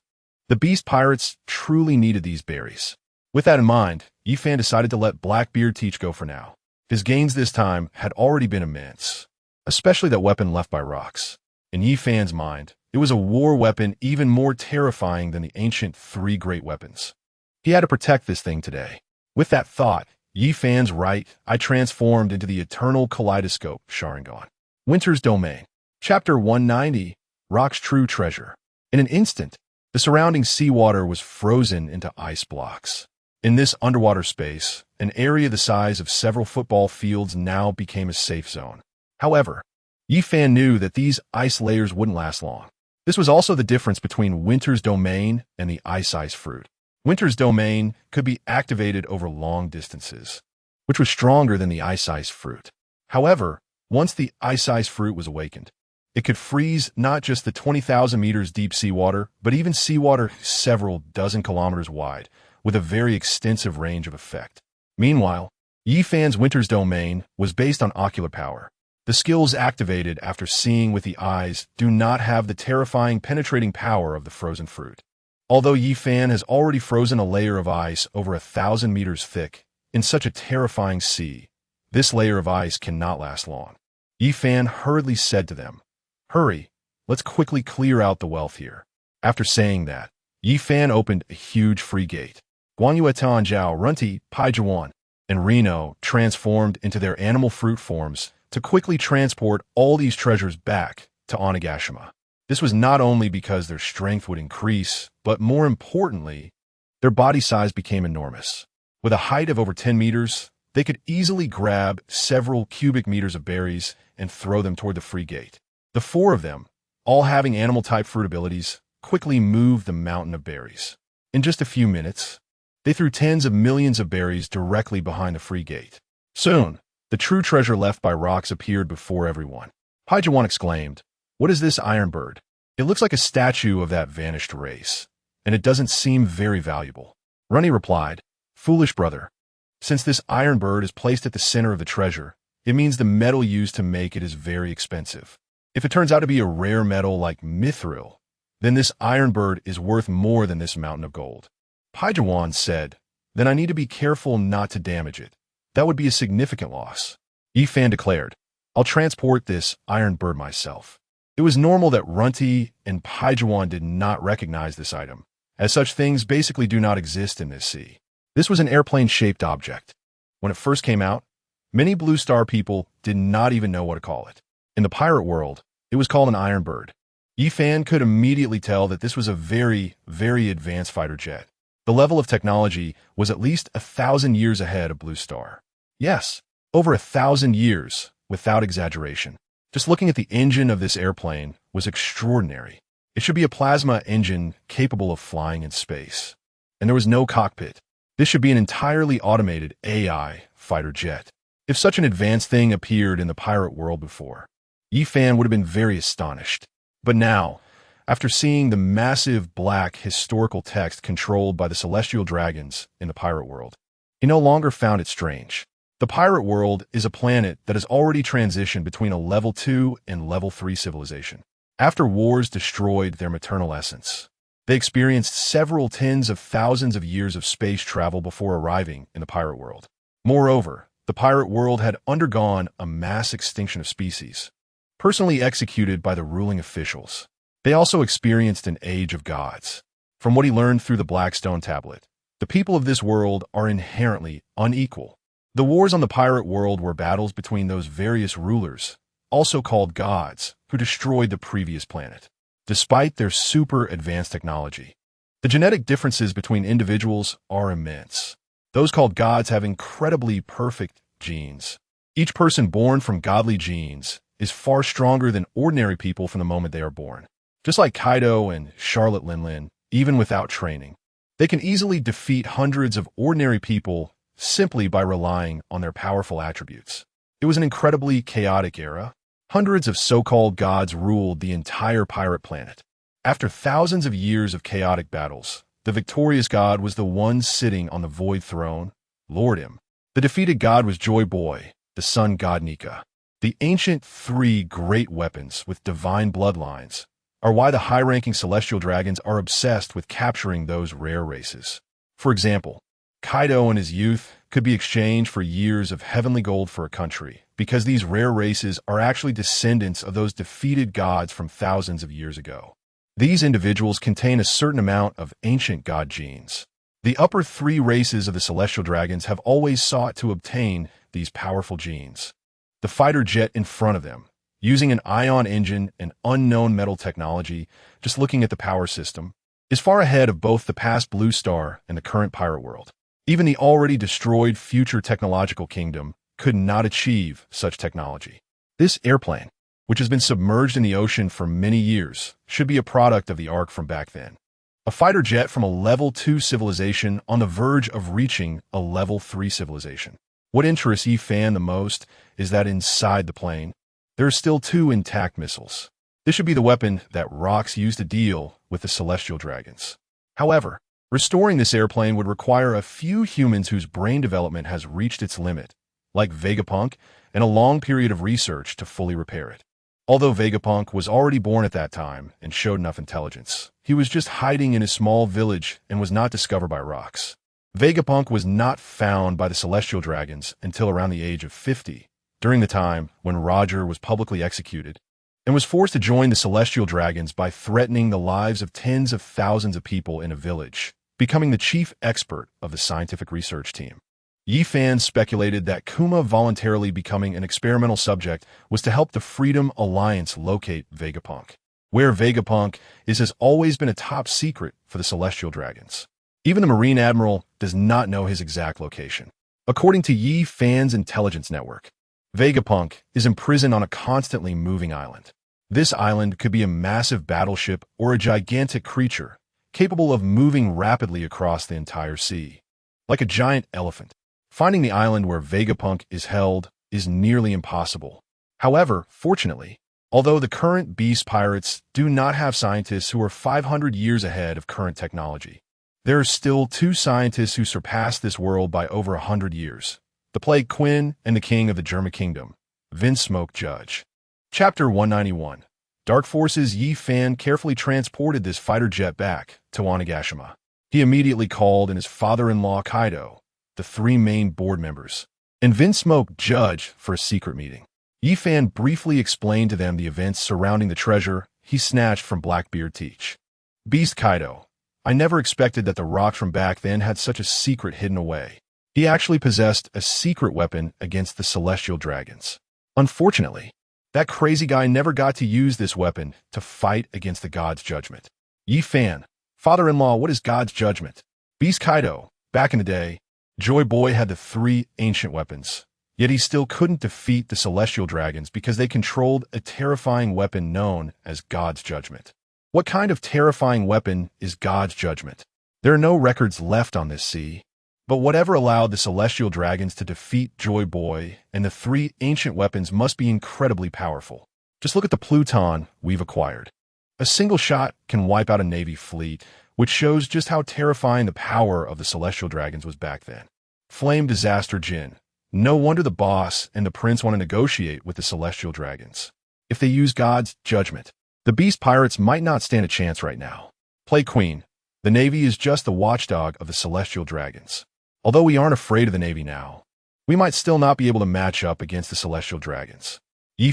The beast pirates truly needed these berries. With that in mind, Yifan decided to let Blackbeard teach go for now. His gains this time had already been immense, especially that weapon left by rocks. In Yifan's mind, it was a war weapon even more terrifying than the ancient three great weapons. He had to protect this thing today. With that thought, Yifan's right eye transformed into the eternal kaleidoscope Sharingan. Winter's Domain. Chapter 190, Rock's True Treasure. In an instant, the surrounding seawater was frozen into ice blocks. In this underwater space, an area the size of several football fields now became a safe zone. However, Yifan knew that these ice layers wouldn't last long. This was also the difference between Winter's Domain and the Ice Fruit. Winter's Domain could be activated over long distances, which was stronger than the Ice Fruit. However, once the Ice Fruit was awakened, it could freeze not just the 20,000 meters deep seawater, but even seawater several dozen kilometers wide, with a very extensive range of effect. Meanwhile, Yifan's Winter's Domain was based on ocular power. The skills activated after seeing with the eyes do not have the terrifying penetrating power of the frozen fruit. Although Yifan has already frozen a layer of ice over 1,000 meters thick in such a terrifying sea, this layer of ice cannot last long. Yifan hurriedly said to them, "Hurry, let's quickly clear out the wealth here." After saying that, Yifan opened a huge free gate. Guanyuetan Zhao, Runti, Paijuan, and Reno transformed into their animal fruit forms to quickly transport all these treasures back to Onigashima. This was not only because their strength would increase, but more importantly, their body size became enormous. With a height of over 10 meters, they could easily grab several cubic meters of berries and throw them toward the free gate. The four of them, all having animal-type fruit abilities, quickly moved the mountain of berries. In just a few minutes, they threw tens of millions of berries directly behind the free gate. Soon, the true treasure left by rocks appeared before everyone. Paijuan exclaimed, "What is this iron bird? It looks like a statue of that vanished race, and it doesn't seem very valuable." Runny replied, "Foolish brother, since this iron bird is placed at the center of the treasure, it means the metal used to make it is very expensive. If it turns out to be a rare metal like mithril, then this iron bird is worth more than this mountain of gold." Paijuan said, "Then I need to be careful not to damage it. That would be a significant loss." Yifan declared, "I'll transport this iron bird myself." It was normal that Runti and Paijuan did not recognize this item, as such things basically do not exist in this sea. This was an airplane-shaped object. When it first came out, many Blue Star people did not even know what to call it. In the pirate world, it was called an iron bird. Yifan could immediately tell that this was a very, very advanced fighter jet. The level of technology was at least 1,000 years ahead of Blue Star. Yes, over 1,000 years, without exaggeration. Just looking at the engine of this airplane was extraordinary. It should be a plasma engine capable of flying in space. And there was no cockpit. This should be an entirely automated AI fighter jet. If such an advanced thing appeared in the pirate world before, Yifan would have been very astonished. But now, after seeing the massive black historical text controlled by the celestial dragons in the pirate world, he no longer found it strange. The pirate world is a planet that has already transitioned between a level 2 and level 3 civilization. After wars destroyed their maternal essence, they experienced several tens of thousands of years of space travel before arriving in the pirate world. Moreover, the pirate world had undergone a mass extinction of species, personally executed by the ruling officials. They also experienced an age of gods. From what he learned through the Blackstone tablet, the people of this world are inherently unequal. The wars on the pirate world were battles between those various rulers, also called gods, who destroyed the previous planet, despite their super advanced technology. The genetic differences between individuals are immense. Those called gods have incredibly perfect genes. Each person born from godly genes is far stronger than ordinary people from the moment they are born. Just like Kaido and Charlotte Linlin, even without training, they can easily defeat hundreds of ordinary people simply by relying on their powerful attributes. It was an incredibly chaotic era. Hundreds of so-called gods ruled the entire pirate planet. After thousands of years of chaotic battles, the victorious god was the one sitting on the void throne, Lord Him. The defeated god was Joy Boy, the sun god Nika. The ancient three great weapons with divine bloodlines are why the high-ranking celestial dragons are obsessed with capturing those rare races. For example, Kaido in his youth could be exchanged for years of heavenly gold for a country, because these rare races are actually descendants of those defeated gods from thousands of years ago. These individuals contain a certain amount of ancient god genes. The upper three races of the celestial dragons have always sought to obtain these powerful genes. The fighter jet in front of them, using an ion engine and unknown metal technology, just looking at the power system, is far ahead of both the past Blue Star and the current pirate world. Even the already destroyed future technological kingdom could not achieve such technology. This airplane, which has been submerged in the ocean for many years, should be a product of the Ark from back then. A fighter jet from a level 2 civilization on the verge of reaching a level 3 civilization. What interests Fan the most is that inside the plane, there are still 2 intact missiles. This should be the weapon that Rox used to deal with the celestial dragons. However, restoring this airplane would require a few humans whose brain development has reached its limit, like Vegapunk, and a long period of research to fully repair it. Although Vegapunk was already born at that time and showed enough intelligence, he was just hiding in a small village and was not discovered by Rox. Vegapunk was not found by the celestial dragons until around the age of 50, during the time when Roger was publicly executed, and was forced to join the celestial dragons by threatening the lives of tens of thousands of people in a village, becoming the chief expert of the scientific research team. Fans speculated that Kuma voluntarily becoming an experimental subject was to help the Freedom Alliance locate Vegapunk. Where Vegapunk is has always been a top secret for the celestial dragons. Even the Marine Admiral does not know his exact location. According to Fans Intelligence Network, Vegapunk is imprisoned on a constantly moving island. This island could be a massive battleship or a gigantic creature, capable of moving rapidly across the entire sea. Like a giant elephant, finding the island where Vegapunk is held is nearly impossible. However, fortunately, although the current beast pirates do not have scientists who are 500 years ahead of current technology, there are still 2 scientists who surpassed this world by over 100 years. The Plague Quinn and the King of the German Kingdom, Vinsmoke Judge. Chapter 191. Dark Forces Fan carefully transported this fighter jet back to Onigashima. He immediately called in his father-in-law Kaido, the 3 main board members, and Vinsmoke Judge for a secret meeting. Fan briefly explained to them the events surrounding the treasure he snatched from Blackbeard Teach. Beast Kaido, I never expected that the rock from back then had such a secret hidden away. He actually possessed a secret weapon against the celestial dragons. Unfortunately, that crazy guy never got to use this weapon to fight against the god's judgment. Fan, father-in-law, what is god's judgment? Beast Kaido, back in the day, Joy Boy had the 3 ancient weapons, yet he still couldn't defeat the celestial dragons because they controlled a terrifying weapon known as god's judgment. What kind of terrifying weapon is god's judgment? There are no records left on this sea, but whatever allowed the celestial dragons to defeat Joy Boy and the 3 ancient weapons must be incredibly powerful. Just look at the Pluton we've acquired. A single shot can wipe out a Navy fleet, which shows just how terrifying the power of the celestial dragons was back then. Flame Disaster Jin. No wonder the boss and the prince want to negotiate with the celestial dragons. If they use god's judgment, the beast pirates might not stand a chance right now. Play Queen. The Navy is just the watchdog of the celestial dragons. Although we aren't afraid of the Navy now, we might still not be able to match up against the celestial dragons.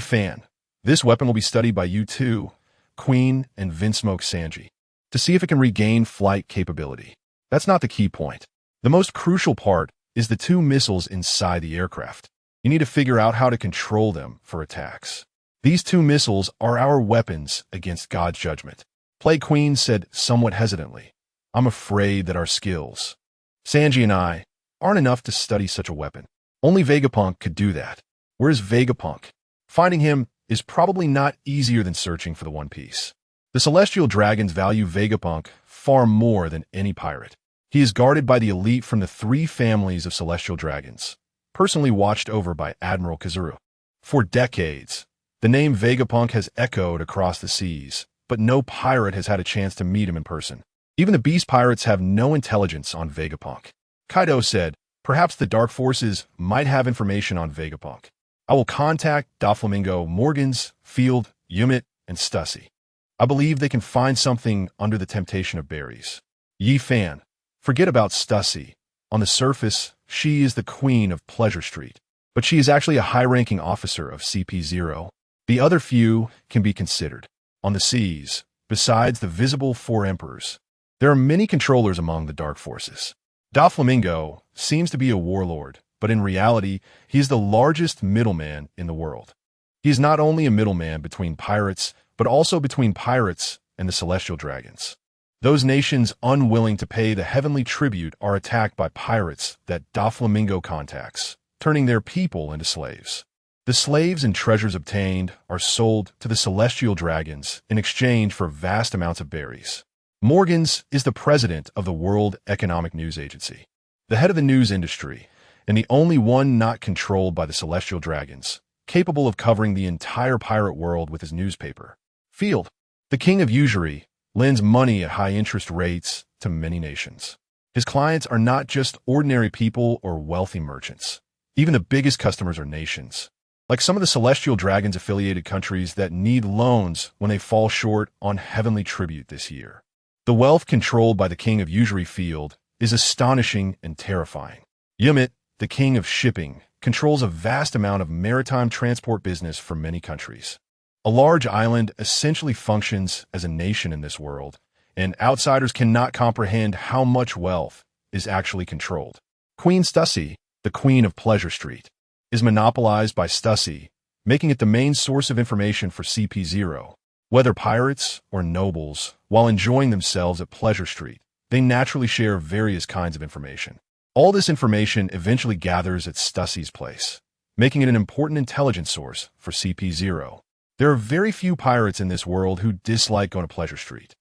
Fan. This weapon will be studied by you 2, Queen and Vinsmoke Sanji, to see if it can regain flight capability. That's not the key point. The most crucial part is the 2 missiles inside the aircraft. You need to figure out how to control them for attacks. These two missiles are our weapons against God's judgment. Play Queen said somewhat hesitantly, I'm afraid that our skills, Sanji and I, aren't enough to study such a weapon. Only Vegapunk could do that. Where's Vegapunk? Finding him is probably not easier than searching for the One Piece. The Celestial Dragons value Vegapunk far more than any pirate. He is guarded by the elite from the 3 families of Celestial Dragons, personally watched over by Admiral Kazuru. For decades, the name Vegapunk has echoed across the seas, but no pirate has had a chance to meet him in person. Even the Beast Pirates have no intelligence on Vegapunk. Kaido said, perhaps the Dark Forces might have information on Vegapunk. I will contact Doflamingo, Morgans, Field, Yumit, and Stussy. I believe they can find something under the temptation of berries. Yi Fan, forget about Stussy. On the surface, she is the queen of Pleasure Street, but she is actually a high-ranking officer of CP0. The other few can be considered. On the seas, besides the visible 4 emperors, there are many controllers among the Dark Forces. Doflamingo seems to be a warlord, but in reality, he is the largest middleman in the world. He is not only a middleman between pirates, but also between pirates and the Celestial Dragons. Those nations unwilling to pay the heavenly tribute are attacked by pirates that Doflamingo contacts, turning their people into slaves. The slaves and treasures obtained are sold to the Celestial Dragons in exchange for vast amounts of berries. Morgans is the president of the World Economic News Agency, the head of the news industry, and the only one not controlled by the Celestial Dragons, capable of covering the entire pirate world with his newspaper. Field, the king of usury, lends money at high interest rates to many nations. His clients are not just ordinary people or wealthy merchants. Even the biggest customers are nations, like some of the Celestial Dragons affiliated countries that need loans when they fall short on heavenly tribute this year. The wealth controlled by the king of usury Field is astonishing and terrifying. Yumit, the king of shipping, controls a vast amount of maritime transport business for many countries. A large island essentially functions as a nation in this world, and outsiders cannot comprehend how much wealth is actually controlled. Queen Stussy, the queen of Pleasure Street, is monopolized by Stussy, making it the main source of information for CP0. Whether pirates or nobles, while enjoying themselves at Pleasure Street, they naturally share various kinds of information. All this information eventually gathers at Stussy's place, making it an important intelligence source for CP0. There are very few pirates in this world who dislike going to Pleasure Street.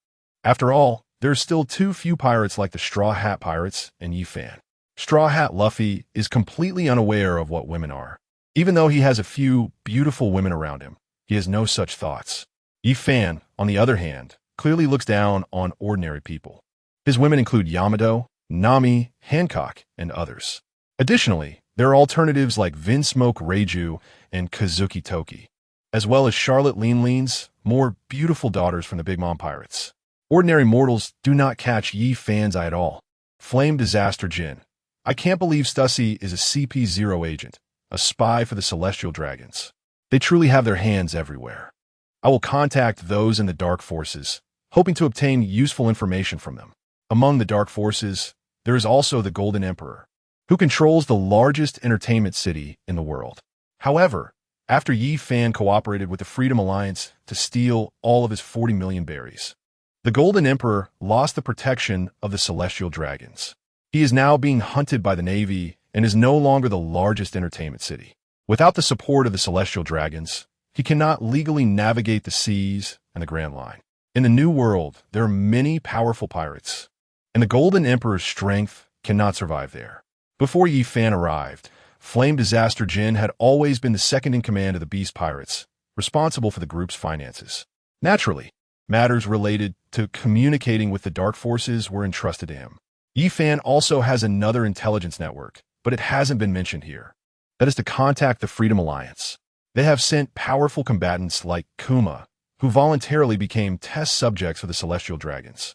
After all, there are still too few pirates like the Straw Hat Pirates and Yi Fan. Straw Hat Luffy is completely unaware of what women are. Even though he has a few beautiful women around him, he has no such thoughts. Yi Fan, on the other hand, clearly looks down on ordinary people. His women include Yamato, Nami, Hancock, and others. Additionally, there are alternatives like Vinsmoke Reiju and Kazuki Toki, as well as Charlotte Lean's more beautiful daughters from the Big Mom Pirates. Ordinary mortals do not catch Yi Fan's eye at all. Flame Disaster Jin. I can't believe Stussy is a CP0 agent, a spy for the Celestial Dragons. They truly have their hands everywhere. I will contact those in the Dark Forces, hoping to obtain useful information from them. Among the Dark Forces, there is also the Golden Emperor, who controls the largest entertainment city in the world. However, after Yi Fan cooperated with the Freedom Alliance to steal all of his 40 million berries, the Golden Emperor lost the protection of the Celestial Dragons. He is now being hunted by the Navy and is no longer the largest entertainment city. Without the support of the Celestial Dragons, he cannot legally navigate the seas and the Grand Line. In the New World, there are many powerful pirates, and the Golden Emperor's strength cannot survive there. Before Yi Fan arrived, Flame Disaster Jin had always been the second in command of the Beast Pirates, responsible for the group's finances. Naturally, matters related to communicating with the Dark Forces were entrusted to him. Yi Fan also has another intelligence network, but it hasn't been mentioned here. That is to contact the Freedom Alliance. They have sent powerful combatants like Kuma, who voluntarily became test subjects for the Celestial Dragons.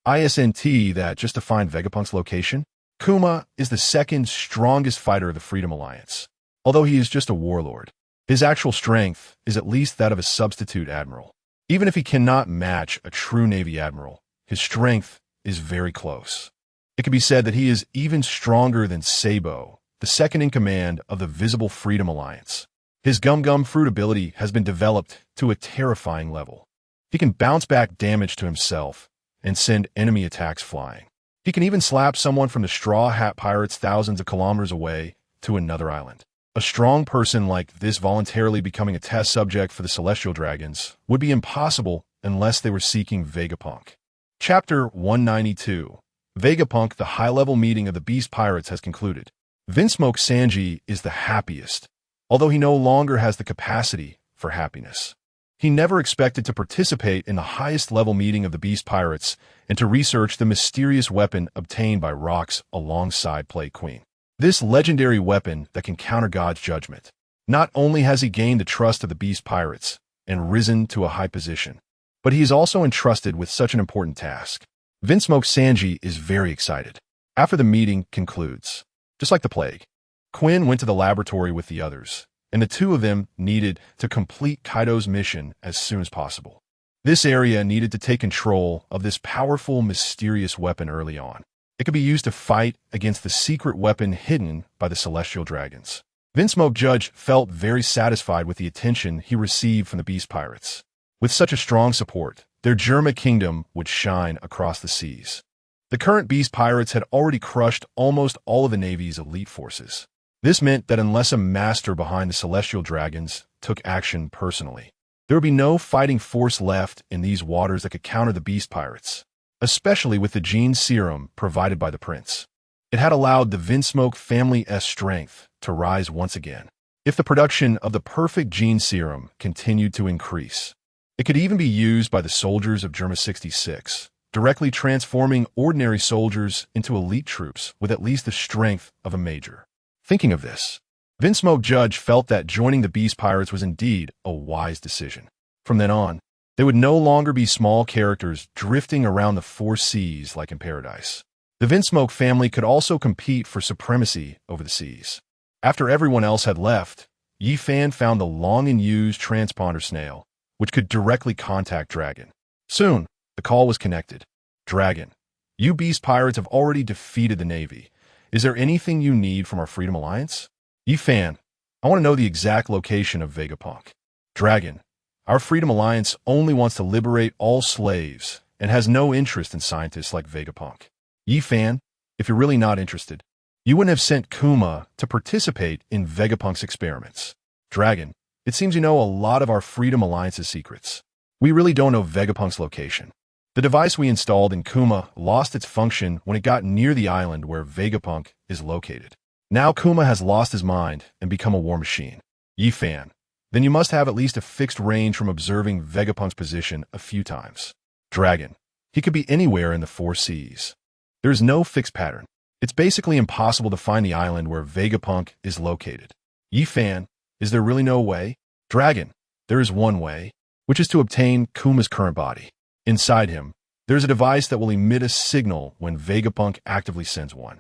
ISNT that just to find Vegapunk's location? Kuma is the second strongest fighter of the Freedom Alliance. Although he is just a warlord, his actual strength is at least that of a substitute admiral. Even if he cannot match a true Navy admiral, his strength is very close. It can be said that he is even stronger than Sabo, the second in command of the Visible Freedom Alliance. His Gum Fruit ability has been developed to a terrifying level. He can bounce back damage to himself and send enemy attacks flying. He can even slap someone from the Straw Hat Pirates thousands of kilometers away to another island. A strong person like this voluntarily becoming a test subject for the Celestial Dragons would be impossible unless they were seeking Vegapunk. Chapter 192. Vegapunk, the high-level meeting of the Beast Pirates has concluded. Vinsmoke Sanji is the happiest, although he no longer has the capacity for happiness. He never expected to participate in the highest-level meeting of the Beast Pirates and to research the mysterious weapon obtained by Rocks alongside Plague Queen. This legendary weapon that can counter God's judgment. Not only has he gained the trust of the Beast Pirates and risen to a high position, but he is also entrusted with such an important task. Vinsmoke Sanji is very excited. After the meeting concludes, just like the plague, Quinn went to the laboratory with the others, and the two of them needed to complete Kaido's mission as soon as possible. This area needed to take control of this powerful, mysterious weapon early on. It could be used to fight against the secret weapon hidden by the Celestial Dragons. Vinsmoke Judge felt very satisfied with the attention he received from the Beast Pirates. With such a strong support, their Germa kingdom would shine across the seas. The current Beast Pirates had already crushed almost all of the Navy's elite forces. This meant that unless a master behind the Celestial Dragons took action personally, there would be no fighting force left in these waters that could counter the Beast Pirates, especially with the gene serum provided by the prince. It had allowed the Vinsmoke family's strength to rise once again. If the production of the perfect gene serum continued to increase, it could even be used by the soldiers of Germa 66, directly transforming ordinary soldiers into elite troops with at least the strength of a major. Thinking of this, Vinsmoke Judge felt that joining the Beast Pirates was indeed a wise decision. From then on, they would no longer be small characters drifting around the four seas like in paradise. The Vinsmoke family could also compete for supremacy over the seas. After everyone else had left, Yi Fan found the long-in-use transponder snail, which could directly contact Dragon. Soon, the call was connected. Dragon, you Beast Pirates have already defeated the Navy. Is there anything you need from our Freedom Alliance? Yi Fan, I want to know the exact location of Vegapunk. Dragon, our Freedom Alliance only wants to liberate all slaves and has no interest in scientists like Vegapunk. Yi Fan, if you're really not interested, you wouldn't have sent Kuma to participate in Vegapunk's experiments. Dragon, it seems you know a lot of our Freedom Alliance's secrets. We really don't know Vegapunk's location. The device we installed in Kuma lost its function when it got near the island where Vegapunk is located. Now Kuma has lost his mind and become a war machine. Yi Fan, then you must have at least a fixed range from observing Vegapunk's position a few times. Dragon, he could be anywhere in the four seas. There is no fixed pattern. It's basically impossible to find the island where Vegapunk is located. Yi Fan, is there really no way? Dragon, there is one way, which is to obtain Kuma's current body. Inside him, there is a device that will emit a signal when Vegapunk actively sends one.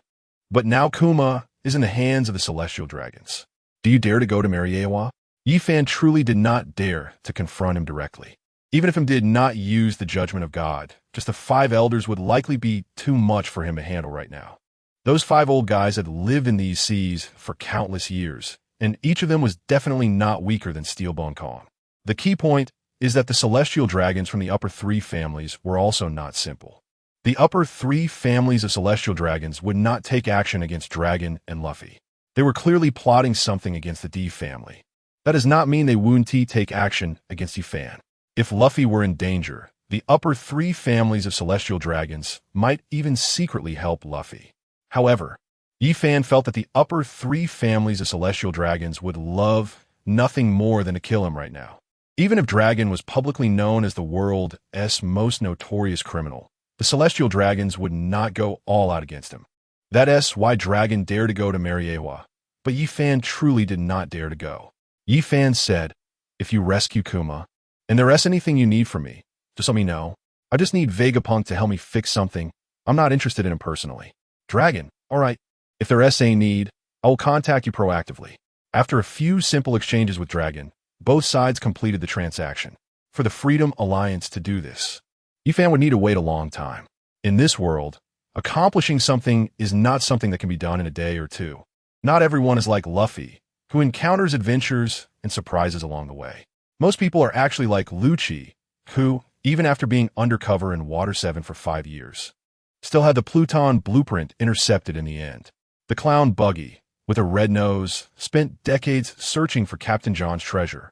But now Kuma is in the hands of the Celestial Dragons. Do you dare to go to Mariewa? Yi Fan truly did not dare to confront him directly. Even if him did not use the judgment of God, just the 5 elders would likely be too much for him to handle right now. Those 5 old guys had lived in these seas for countless years, and each of them was definitely not weaker than Steelbone Kong. The key point is that the Celestial Dragons from the upper 3 families were also not simple. The upper 3 families of Celestial Dragons would not take action against Dragon and Luffy. They were clearly plotting something against the D family. That does not mean they wouldn't take action against Yi Fan. If Luffy were in danger, the upper 3 families of Celestial Dragons might even secretly help Luffy. However, Yi Fan felt that the upper 3 families of Celestial Dragons would love nothing more than to kill him right now. Even if Dragon was publicly known as the world's most notorious criminal, the Celestial Dragons would not go all out against him. That's why Dragon dared to go to Mariewa, but Yi Fan truly did not dare to go. Yi Fan said, if you rescue Kuma, and there's anything you need from me, just let me know. I just need Vegapunk to help me fix something. I'm not interested in him personally. Dragon, alright, if there's a need, I will contact you proactively. After a few simple exchanges with Dragon, both sides completed the transaction. For the Freedom Alliance to do this, Yi Fan would need to wait a long time. In this world, accomplishing something is not something that can be done in a day or two. Not everyone is like Luffy, who encounters adventures and surprises along the way. Most people are actually like Lucci, who, even after being undercover in Water 7 for 5 years, still had the Pluton blueprint intercepted in the end. The clown Buggy, with a red nose, spent decades searching for Captain John's treasure,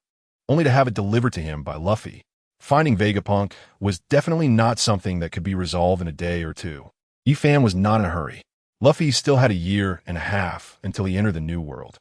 only to have it delivered to him by Luffy. Finding Vegapunk was definitely not something that could be resolved in a day or two. Yifan was not in a hurry. Luffy still had a year and a half until he entered the New World.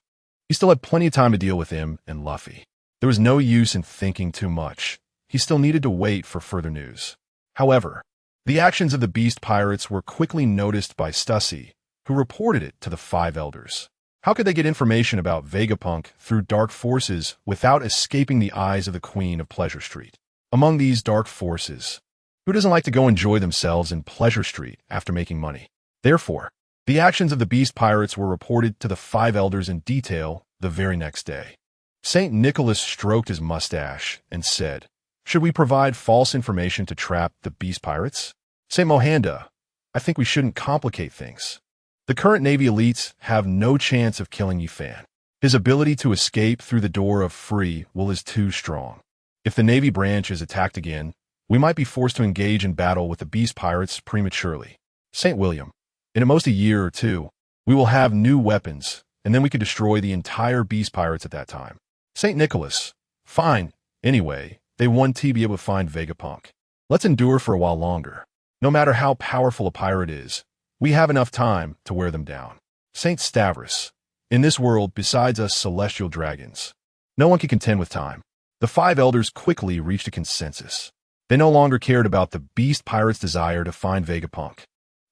He still had plenty of time to deal with him and Luffy. There was no use in thinking too much. He still needed to wait for further news. However, the actions of the Beast Pirates were quickly noticed by Stussy, who reported it to the 5 Elders. How could they get information about Vegapunk through dark forces without escaping the eyes of the Queen of Pleasure Street? Among these dark forces, who doesn't like to go enjoy themselves in Pleasure Street after making money? Therefore, the actions of the Beast Pirates were reported to the 5 Elders in detail the very next day. St. Nicholas stroked his mustache and said, "Should we provide false information to trap the Beast Pirates?" St. Mohanda, "I think we shouldn't complicate things. The current Navy elites have no chance of killing Yifan. His ability to escape through the door of free will is too strong. If the Navy branch is attacked again, we might be forced to engage in battle with the Beast Pirates prematurely. St. William, in at most a year or two, we will have new weapons, and then we could destroy the entire Beast Pirates at that time." St. Nicholas, "Fine. Anyway, they want to be able to find Vegapunk. Let's endure for a while longer. No matter how powerful a pirate is, we have enough time to wear them down." St. Stavros, "In this world, besides us celestial dragons, no one can contend with time." The 5 Elders quickly reached a consensus. They no longer cared about the Beast Pirates' desire to find Vegapunk.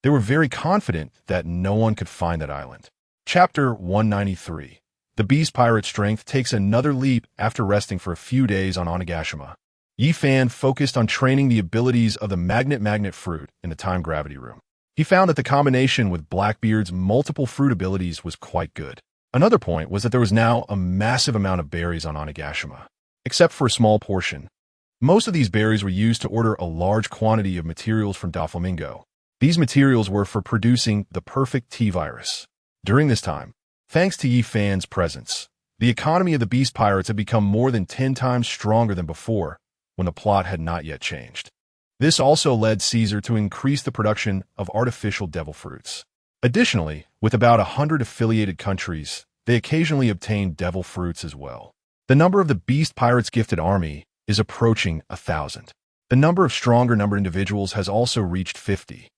They were very confident that no one could find that island. Chapter 193. The Beast Pirate strength takes another leap after resting for a few days on Onigashima. Yifan focused on training the abilities of the Magnet fruit in the Time Gravity Room. He found that the combination with Blackbeard's multiple fruit abilities was quite good. Another point was that there was now a massive amount of berries on Onigashima, except for a small portion. Most of these berries were used to order a large quantity of materials from Doflamingo. These materials were for producing the perfect T-virus. During this time, thanks to Yifan's presence, the economy of the Beast Pirates had become more than 10 times stronger than before, when the plot had not yet changed. This also led Caesar to increase the production of artificial devil fruits. Additionally, with about 100 affiliated countries, they occasionally obtained devil fruits as well. The number of the Beast Pirates' gifted army is approaching 1,000. The number of stronger numbered individuals has also reached 50.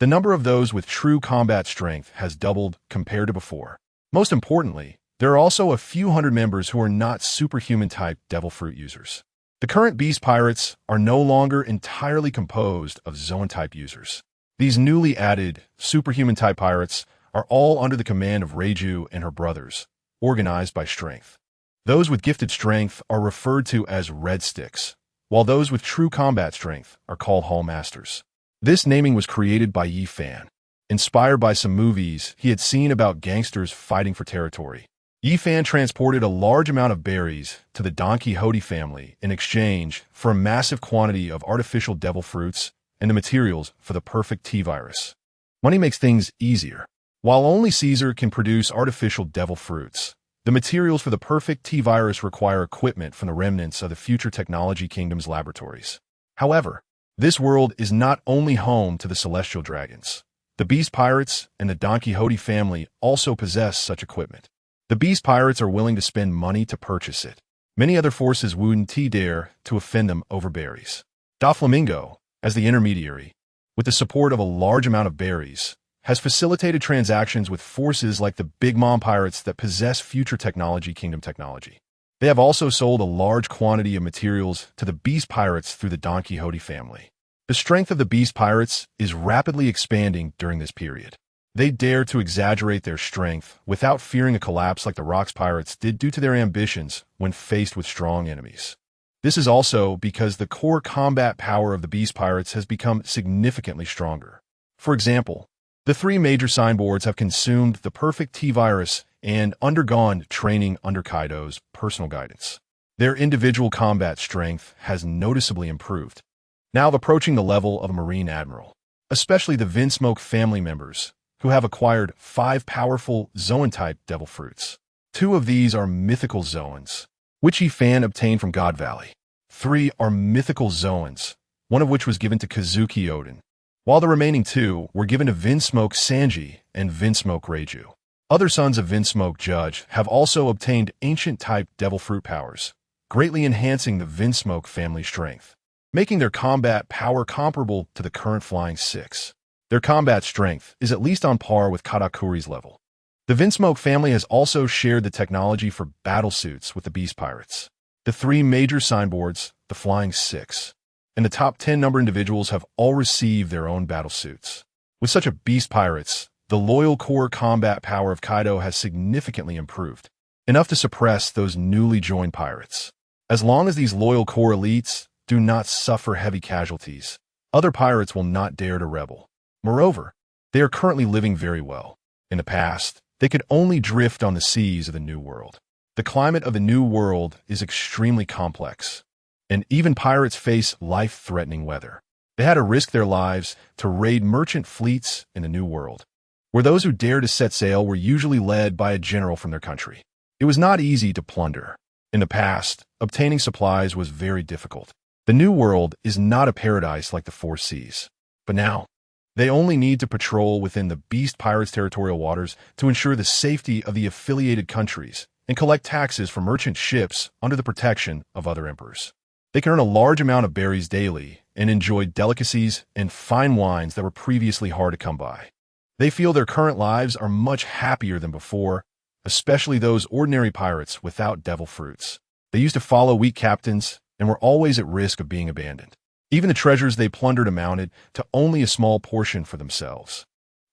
The number of those with true combat strength has doubled compared to before. Most importantly, there are also a few hundred members who are not superhuman-type devil fruit users. The current Beast Pirates are no longer entirely composed of Zoan-type users. These newly added superhuman-type pirates are all under the command of Reiju and her brothers, organized by strength. Those with gifted strength are referred to as Red Sticks, while those with true combat strength are called Hall Masters. This naming was created by Yifan, inspired by some movies he had seen about gangsters fighting for territory. Yifan transported a large amount of berries to the Don Quixote family in exchange for a massive quantity of artificial devil fruits and the materials for the perfect T-virus. Money makes things easier. While only Caesar can produce artificial devil fruits, the materials for the perfect T-virus require equipment from the remnants of the Future Technology Kingdom's laboratories. However, this world is not only home to the Celestial Dragons. The Beast Pirates and the Don Quixote family also possess such equipment. The Beast Pirates are willing to spend money to purchase it. Many other forces wouldn't dare to offend them over berries. Doflamingo, as the intermediary, with the support of a large amount of berries, has facilitated transactions with forces like the Big Mom Pirates that possess Future Technology Kingdom technology. They have also sold a large quantity of materials to the Beast Pirates through the Don Quixote family. The strength of the Beast Pirates is rapidly expanding during this period. They dare to exaggerate their strength without fearing a collapse like the Rocks Pirates did due to their ambitions when faced with strong enemies. This is also because the core combat power of the Beast Pirates has become significantly stronger. For example, the 3 major signboards have consumed the perfect T-virus and undergone training under Kaido's personal guidance. Their individual combat strength has noticeably improved, now approaching the level of a Marine Admiral. Especially the Vinsmoke family members, who have acquired 5 powerful Zoan-type devil fruits. Two of these are mythical zones, which Yi Fan obtained from God Valley. Three are mythical zones, one of which was given to Kazuki Odin, while the remaining two were given to Vinsmoke Sanji and Vinsmoke Reiju. Other sons of Vinsmoke Judge have also obtained ancient-type Devil Fruit powers, greatly enhancing the Vinsmoke family strength, making their combat power comparable to the current Flying Six. Their combat strength is at least on par with Katakuri's level. The Vinsmoke family has also shared the technology for battle suits with the Beast Pirates. The three major signboards, the Flying Six, and the top 10 number individuals have all received their own battle suits. With such a Beast Pirates, the loyal core combat power of Kaido has significantly improved, enough to suppress those newly joined pirates. As long as these loyal core elites do not suffer heavy casualties, other pirates will not dare to rebel. Moreover, they are currently living very well. In the past, they could only drift on the seas of the New World. The climate of the New World is extremely complex, and even pirates face life-threatening weather. They had to risk their lives to raid merchant fleets in the New World, where those who dared to set sail were usually led by a general from their country. It was not easy to plunder. In the past, obtaining supplies was very difficult. The New World is not a paradise like the Four Seas. But now, they only need to patrol within the Beast Pirates' territorial waters to ensure the safety of the affiliated countries and collect taxes from merchant ships under the protection of other emperors. They can earn a large amount of berries daily and enjoy delicacies and fine wines that were previously hard to come by. They feel their current lives are much happier than before, especially those ordinary pirates without devil fruits. They used to follow weak captains and were always at risk of being abandoned. Even the treasures they plundered amounted to only a small portion for themselves.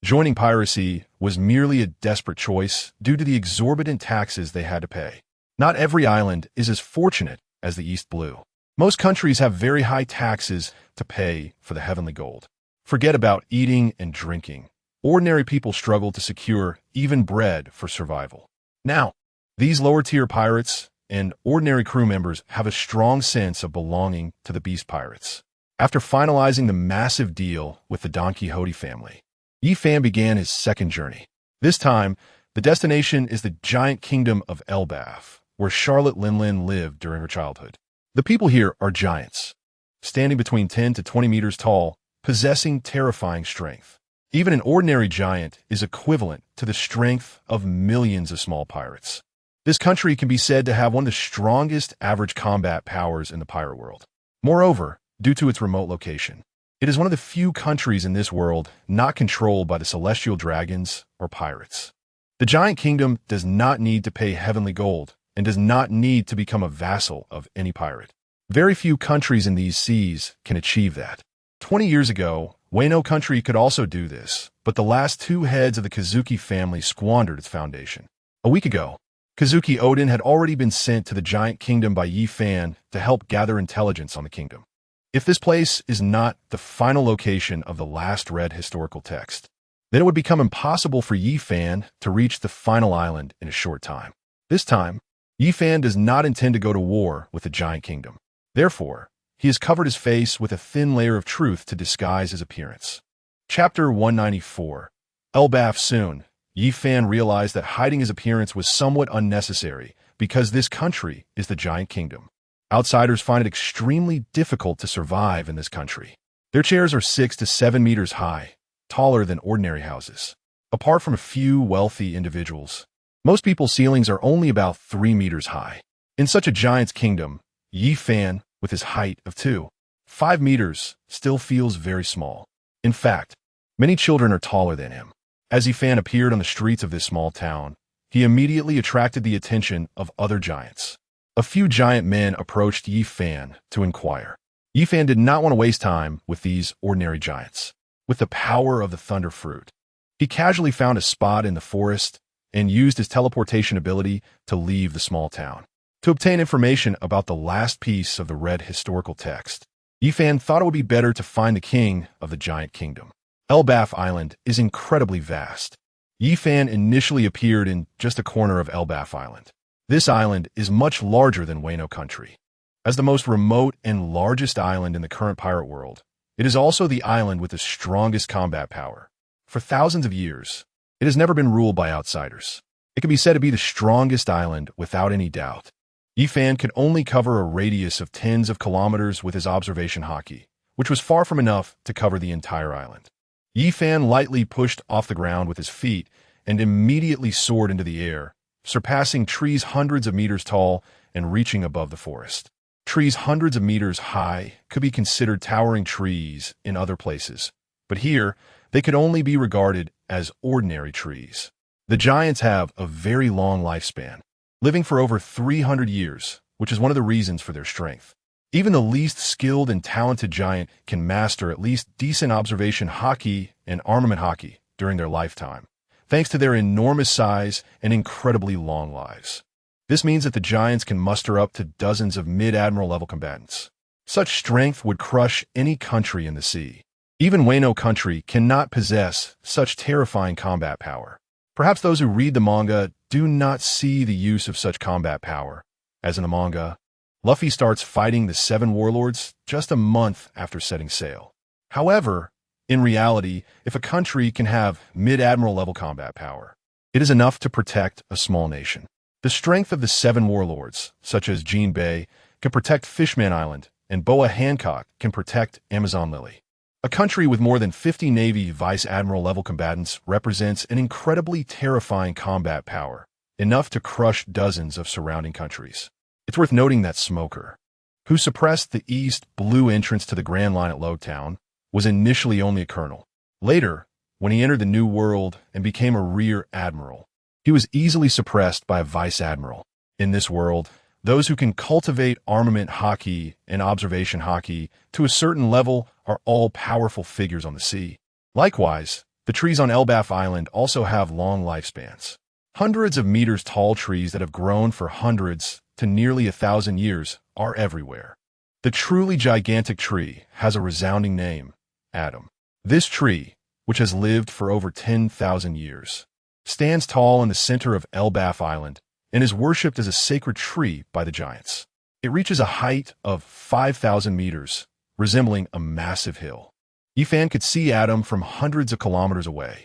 Joining piracy was merely a desperate choice due to the exorbitant taxes they had to pay. Not every island is as fortunate as the East Blue. Most countries have very high taxes to pay for the heavenly gold. Forget about eating and drinking. Ordinary people struggle to secure even bread for survival. Now, these lower-tier pirates and ordinary crew members have a strong sense of belonging to the Beast Pirates. After finalizing the massive deal with the Don Quixote family, Yi Fan began his second journey. This time, the destination is the giant kingdom of Elbaf, where Charlotte Linlin lived during her childhood. The people here are giants, standing between 10 to 20 meters tall, possessing terrifying strength. Even an ordinary giant is equivalent to the strength of millions of small pirates. This country can be said to have one of the strongest average combat powers in the pirate world. Moreover, due to its remote location, it is one of the few countries in this world not controlled by the celestial dragons or pirates. The giant kingdom does not need to pay heavenly gold and does not need to become a vassal of any pirate. Very few countries in these seas can achieve that. 20 years ago, Wano country could also do this, but the last two heads of the Kazuki family squandered its foundation. A week ago, Kazuki Odin had already been sent to the giant kingdom by Yi Fan to help gather intelligence on the kingdom. If this place is not the final location of the last read historical text, then it would become impossible for Yi Fan to reach the final island in a short time. This time, Yi Fan does not intend to go to war with the giant kingdom. Therefore, he has covered his face with a thin layer of truth to disguise his appearance. Chapter 194. Elbaf soon. Yi Fan realized that hiding his appearance was somewhat unnecessary because this country is the giant kingdom. Outsiders find it extremely difficult to survive in this country. Their chairs are 6 to 7 meters high, taller than ordinary houses. Apart from a few wealthy individuals, most people's ceilings are only about 3 meters high. In such a giant's kingdom, Yi Fan, with his height of 2.5 meters, still feels very small. In fact, many children are taller than him. As Yi Fan appeared on the streets of this small town, he immediately attracted the attention of other giants. A few giant men approached Yi Fan to inquire. Yi Fan did not want to waste time with these ordinary giants. With the power of the Thunder Fruit, he casually found a spot in the forest and used his teleportation ability to leave the small town. To obtain information about the last piece of the read historical text, Yi Fan thought it would be better to find the king of the giant kingdom. Elbaf Island is incredibly vast. Yi Fan initially appeared in just a corner of Elbaf Island. This island is much larger than Wano country. As the most remote and largest island in the current pirate world, it is also the island with the strongest combat power. For thousands of years, it has never been ruled by outsiders. It can be said to be the strongest island without any doubt. Yifan could only cover a radius of tens of kilometers with his observation haki, which was far from enough to cover the entire island. Yifan lightly pushed off the ground with his feet and immediately soared into the air, surpassing trees hundreds of meters tall and reaching above the forest. Trees hundreds of meters high could be considered towering trees in other places, but here they could only be regarded as ordinary trees. The giants have a very long lifespan, living for over 300 years, which is one of the reasons for their strength. Even the least skilled and talented giant can master at least decent observation haki and armament haki during their lifetime, thanks to their enormous size and incredibly long lives. This means that the giants can muster up to dozens of mid-admiral level combatants. Such strength would crush any country in the sea. Even Wano country cannot possess such terrifying combat power. Perhaps those who read the manga do not see the use of such combat power, as in the manga, Luffy starts fighting the 7 warlords just a month after setting sail. However, in reality, if a country can have mid-admiral level combat power, it is enough to protect a small nation. The strength of the 7 warlords, such as Jinbei, can protect Fishman Island, and Boa Hancock can protect Amazon Lily. A country with more than 50 Navy Vice Admiral level combatants represents an incredibly terrifying combat power, enough to crush dozens of surrounding countries. It's worth noting that Smoker, who suppressed the East Blue entrance to the Grand Line at Lowtown, was initially only a colonel. Later, when he entered the New World and became a rear admiral, he was easily suppressed by a vice admiral. In this world, those who can cultivate armament haki and observation haki to a certain level are all powerful figures on the sea. Likewise, the trees on Elbaf Island also have long lifespans. Hundreds of meters tall trees that have grown for hundreds to nearly 1,000 years are everywhere. The truly gigantic tree has a resounding name, Adam. This tree, which has lived for over 10,000 years, stands tall in the center of Elbaf Island and is worshipped as a sacred tree by the giants. It reaches a height of 5,000 meters, resembling a massive hill. Yifan could see Adam from hundreds of kilometers away.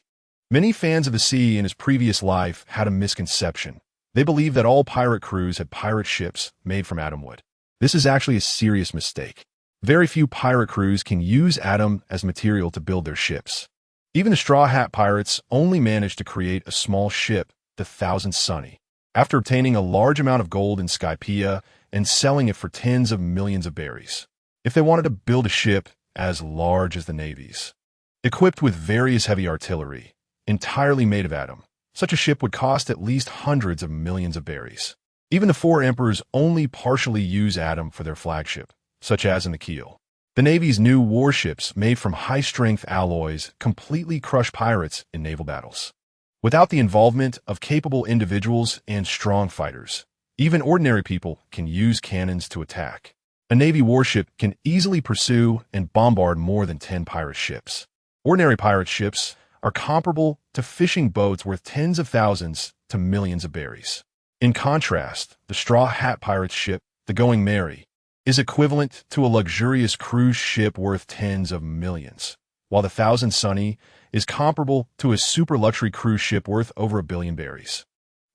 Many fans of the sea in his previous life had a misconception. They believed that all pirate crews had pirate ships made from Adam wood. This is actually a serious mistake. Very few pirate crews can use Adam as material to build their ships. Even the Straw Hat Pirates only managed to create a small ship, the Thousand Sunny, after obtaining a large amount of gold in Skypiea and selling it for tens of millions of berries. If they wanted to build a ship as large as the Navy's, equipped with various heavy artillery, entirely made of Adam, such a ship would cost at least hundreds of millions of berries. Even the 4 emperors only partially use Adam for their flagship, such as in the keel. The Navy's new warships made from high-strength alloys completely crush pirates in naval battles. Without the involvement of capable individuals and strong fighters, even ordinary people can use cannons to attack. A Navy warship can easily pursue and bombard more than 10 pirate ships. Ordinary pirate ships are comparable to fishing boats worth tens of thousands to millions of berries. In contrast, the Straw Hat Pirates ship, the Going Merry, is equivalent to a luxurious cruise ship worth tens of millions, while the Thousand Sunny is comparable to a super luxury cruise ship worth over 1 billion berries.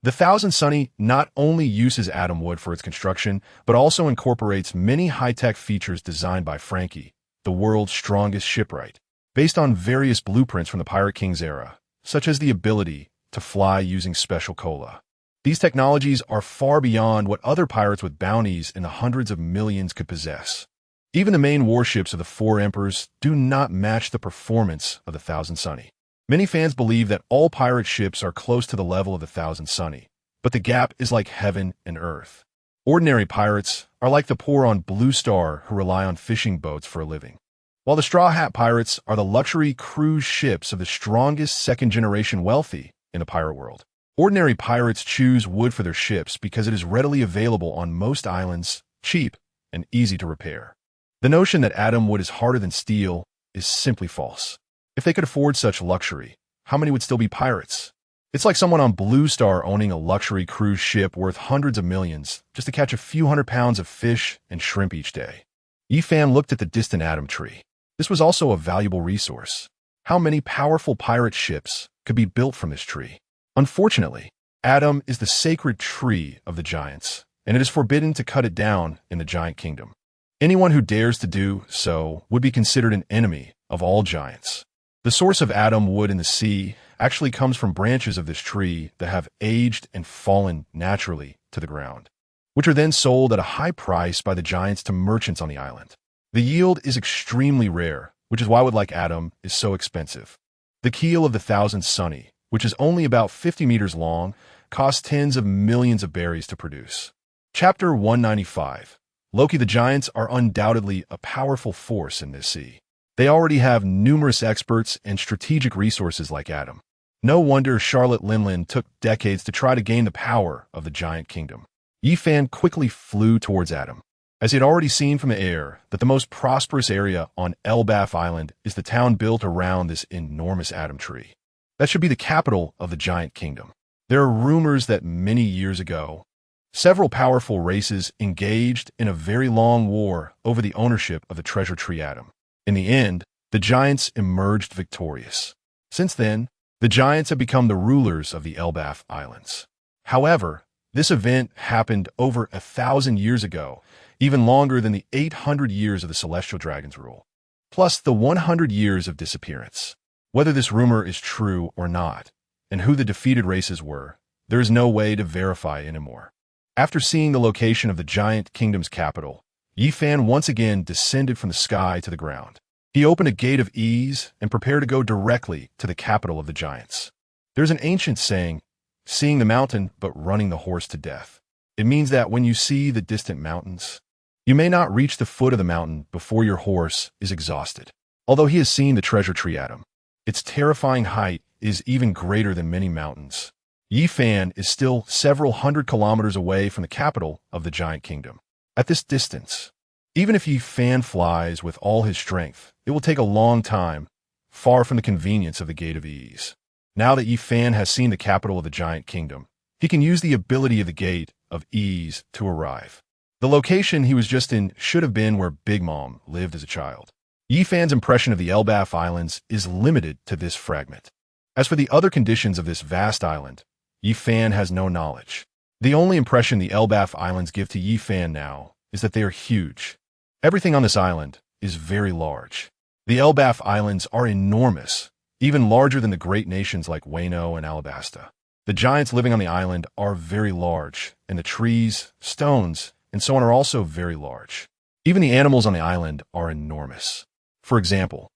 The Thousand Sunny not only uses Adam wood for its construction, but also incorporates many high-tech features designed by Frankie, the world's strongest shipwright, based on various blueprints from the Pirate King's era, such as the ability to fly using special cola. These technologies are far beyond what other pirates with bounties in the hundreds of millions could possess. Even the main warships of the 4 emperors do not match the performance of the Thousand Sunny. Many fans believe that all pirate ships are close to the level of the Thousand Sunny, but the gap is like heaven and earth. Ordinary pirates are like the poor on Blue Star who rely on fishing boats for a living, while the Straw Hat Pirates are the luxury cruise ships of the strongest second-generation wealthy in the pirate world. Ordinary pirates choose wood for their ships because it is readily available on most islands, cheap, and easy to repair. The notion that Adam wood is harder than steel is simply false. If they could afford such luxury, how many would still be pirates? It's like someone on Blue Star owning a luxury cruise ship worth hundreds of millions just to catch a few hundred pounds of fish and shrimp each day. Yifan looked at the distant Adam tree. This was also a valuable resource. How many powerful pirate ships could be built from this tree? Unfortunately, Adam is the sacred tree of the giants, and it is forbidden to cut it down in the giant kingdom. Anyone who dares to do so would be considered an enemy of all giants. The source of Adam wood in the sea actually comes from branches of this tree that have aged and fallen naturally to the ground, which are then sold at a high price by the giants to merchants on the island. The yield is extremely rare, which is why wood like Adam is so expensive. The keel of the thousand sunny, which is only about 50 meters long, costs tens of millions of berries to produce. Chapter 195. Loki. The giants are undoubtedly a powerful force in this sea. They already have numerous experts and strategic resources like Adam. No wonder Charlotte Linlin took decades to try to gain the power of the giant kingdom. Yifan quickly flew towards Adam, as he had already seen from the air that the most prosperous area on Elbaf Island is the town built around this enormous Adam tree. That should be the capital of the giant kingdom. There are rumors that many years ago, several powerful races engaged in a very long war over the ownership of the treasure tree Adam. In the end, the giants emerged victorious. Since then, the giants have become the rulers of the Elbaf Islands. However, this event happened over 1,000 years ago, even longer than the 800 years of the Celestial Dragon's rule, plus the 100 years of disappearance. Whether this rumor is true or not, and who the defeated races were, there is no way to verify anymore. After seeing the location of the giant kingdom's capital, Yifan once again descended from the sky to the ground. He opened a gate of ease and prepared to go directly to the capital of the giants. There's an ancient saying, seeing the mountain but running the horse to death. It means that when you see the distant mountains, you may not reach the foot of the mountain before your horse is exhausted. Although he has seen the treasure tree Adam, its terrifying height is even greater than many mountains. Yifan is still several hundred kilometers away from the capital of the giant kingdom. At this distance, even if Yifan flies with all his strength, it will take a long time, far from the convenience of the Gate of Ease. Now that Yifan has seen the capital of the giant kingdom, he can use the ability of the Gate of Ease to arrive. The location he was just in should have been where Big Mom lived as a child. Yifan's impression of the Elbaf Islands is limited to this fragment. As for the other conditions of this vast island, Yifan has no knowledge. The only impression the Elbaf Islands give to Yifan now is that they are huge. Everything on this island is very large. The Elbaf Islands are enormous, even larger than the great nations like Wano and Alabasta. The giants living on the island are very large, and the trees, stones, and so on are also very large. Even the animals on the island are enormous. For example,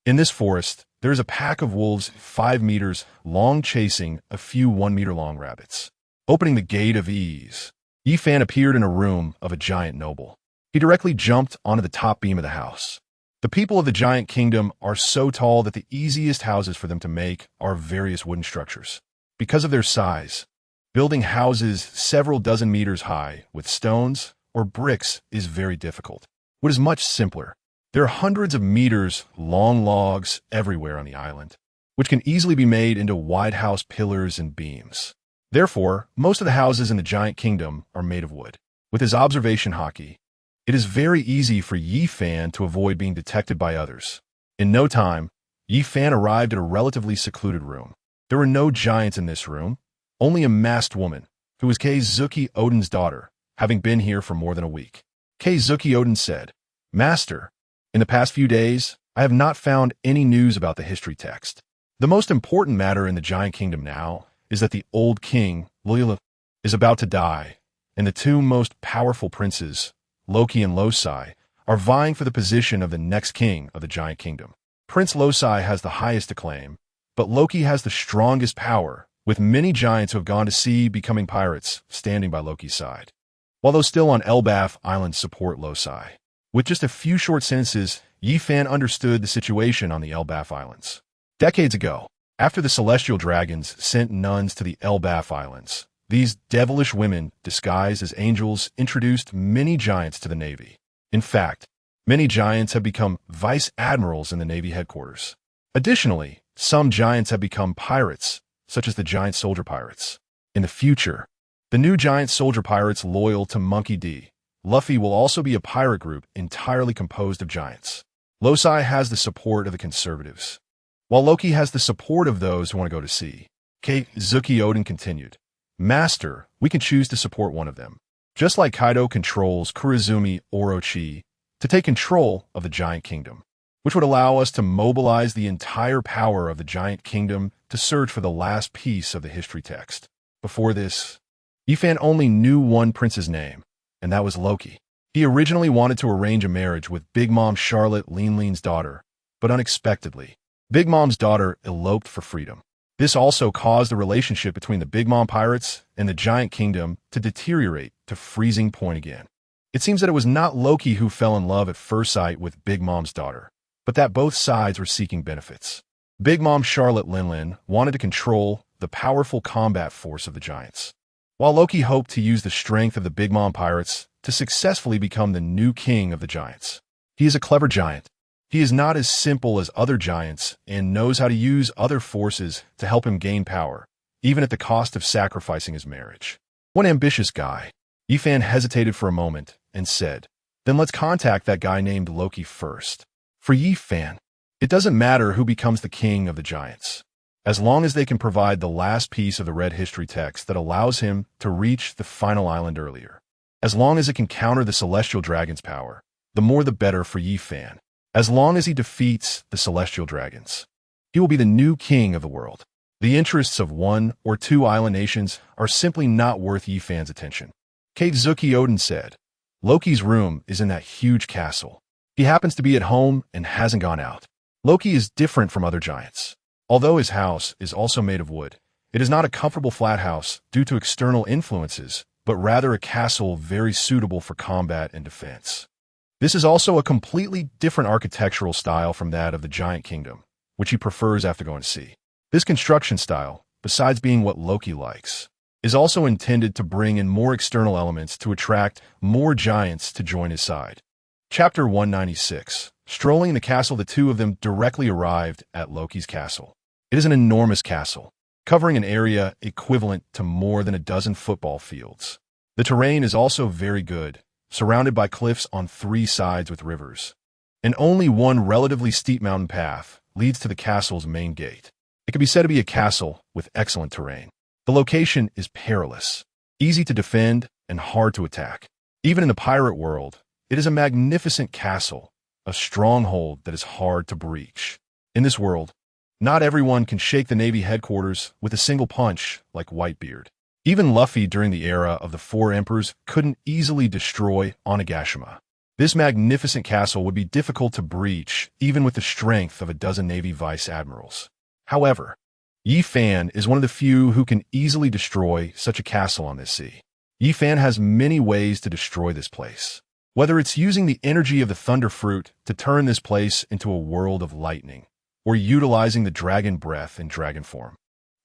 in this forest, there is a pack of wolves 5 meters long chasing a few 1 meter long rabbits. Opening the Gate of Ease, Yifan appeared in a room of a giant noble. He directly jumped onto the top beam of the house. The people of the giant kingdom are so tall that the easiest houses for them to make are various wooden structures. Because of their size, building houses several dozen meters high with stones or bricks is very difficult. What is much simpler, there are hundreds of meters long logs everywhere on the island, which can easily be made into wide house pillars and beams. Therefore, most of the houses in the giant kingdom are made of wood. With his observation hockey, it is very easy for Yifan to avoid being detected by others. In no time, Yifan arrived at a relatively secluded room. There were no giants in this room, only a masked woman, who was Keizuki Odin's daughter, having been here for more than a week. Keizuki Odin said, "Master, in the past few days, I have not found any news about the history text. The most important matter in the giant kingdom now is that the old king, Lilith, is about to die, and the two most powerful princes, Loki and Losai, are vying for the position of the next king of the giant kingdom. Prince Losai has the highest acclaim, but Loki has the strongest power, with many giants who have gone to sea becoming pirates standing by Loki's side, while those still on Elbaf Island support Losai." With just a few short sentences, Yifan understood the situation on the Elbaf Islands. Decades ago, after the Celestial Dragons sent nuns to the Elbaf Islands, these devilish women, disguised as angels, introduced many giants to the Navy. In fact, many giants have become vice admirals in the Navy headquarters. Additionally, some giants have become pirates, such as the giant soldier pirates. In the future, the new giant soldier pirates loyal to Monkey D. Luffy will also be a pirate group entirely composed of giants. Losai has the support of the conservatives, while Loki has the support of those who want to go to sea. Keizuki Odin continued, Master, we can choose to support one of them. Just like Kaido controls Kurizumi Orochi to take control of the Giant Kingdom, which would allow us to mobilize the entire power of the Giant Kingdom to search for the last piece of the history text. Before this, Yifan only knew one prince's name, and that was Loki. He originally wanted to arrange a marriage with Big Mom Charlotte Lean's daughter, but unexpectedly, Big Mom's daughter eloped for freedom. This also caused the relationship between the Big Mom pirates and the Giant Kingdom to deteriorate to freezing point again. It seems that it was not Loki who fell in love at first sight with Big Mom's daughter, but that both sides were seeking benefits. Big Mom Charlotte Lin wanted to control the powerful combat force of the Giants, while Loki hoped to use the strength of the Big Mom pirates to successfully become the new king of the Giants. He is a clever giant. He is not as simple as other giants and knows how to use other forces to help him gain power, even at the cost of sacrificing his marriage. One ambitious guy. Yifan hesitated for a moment and said, "Then let's contact that guy named Loki first." For Yifan, it doesn't matter who becomes the king of the Giants, as long as they can provide the last piece of the red history text that allows him to reach the final island earlier. As long as it can counter the Celestial Dragon's power, the more the better for Yifan. As long as he defeats the Celestial Dragons, he will be the new king of the world. The interests of one or two island nations are simply not worth Yifan's attention. Kazuki Oden said, "Loki's room is in that huge castle. He happens to be at home and hasn't gone out." Loki is different from other giants. Although his house is also made of wood, it is not a comfortable flat house due to external influences, but rather a castle very suitable for combat and defense. This is also a completely different architectural style from that of the Giant Kingdom, which he prefers after going to sea. This construction style, besides being what Loki likes, is also intended to bring in more external elements to attract more giants to join his side. Chapter 196. Strolling the castle, the two of them directly arrived at Loki's castle. It is an enormous castle, covering an area equivalent to more than a dozen football fields. The terrain is also very good, surrounded by cliffs on three sides with rivers, and only one relatively steep mountain path leads to the castle's main gate. It can be said to be a castle with excellent terrain. The location is perilous, easy to defend, and hard to attack. Even in the pirate world, it is a magnificent castle, a stronghold that is hard to breach. In this world, not everyone can shake the Navy headquarters with a single punch like Whitebeard. Even Luffy during the era of the Four Emperors couldn't easily destroy Onigashima. This magnificent castle would be difficult to breach even with the strength of a dozen Navy vice admirals. However, Yifan is one of the few who can easily destroy such a castle on this sea. Yifan has many ways to destroy this place. Whether it's using the energy of the Thunder Fruit to turn this place into a world of lightning, or utilizing the dragon breath in dragon form,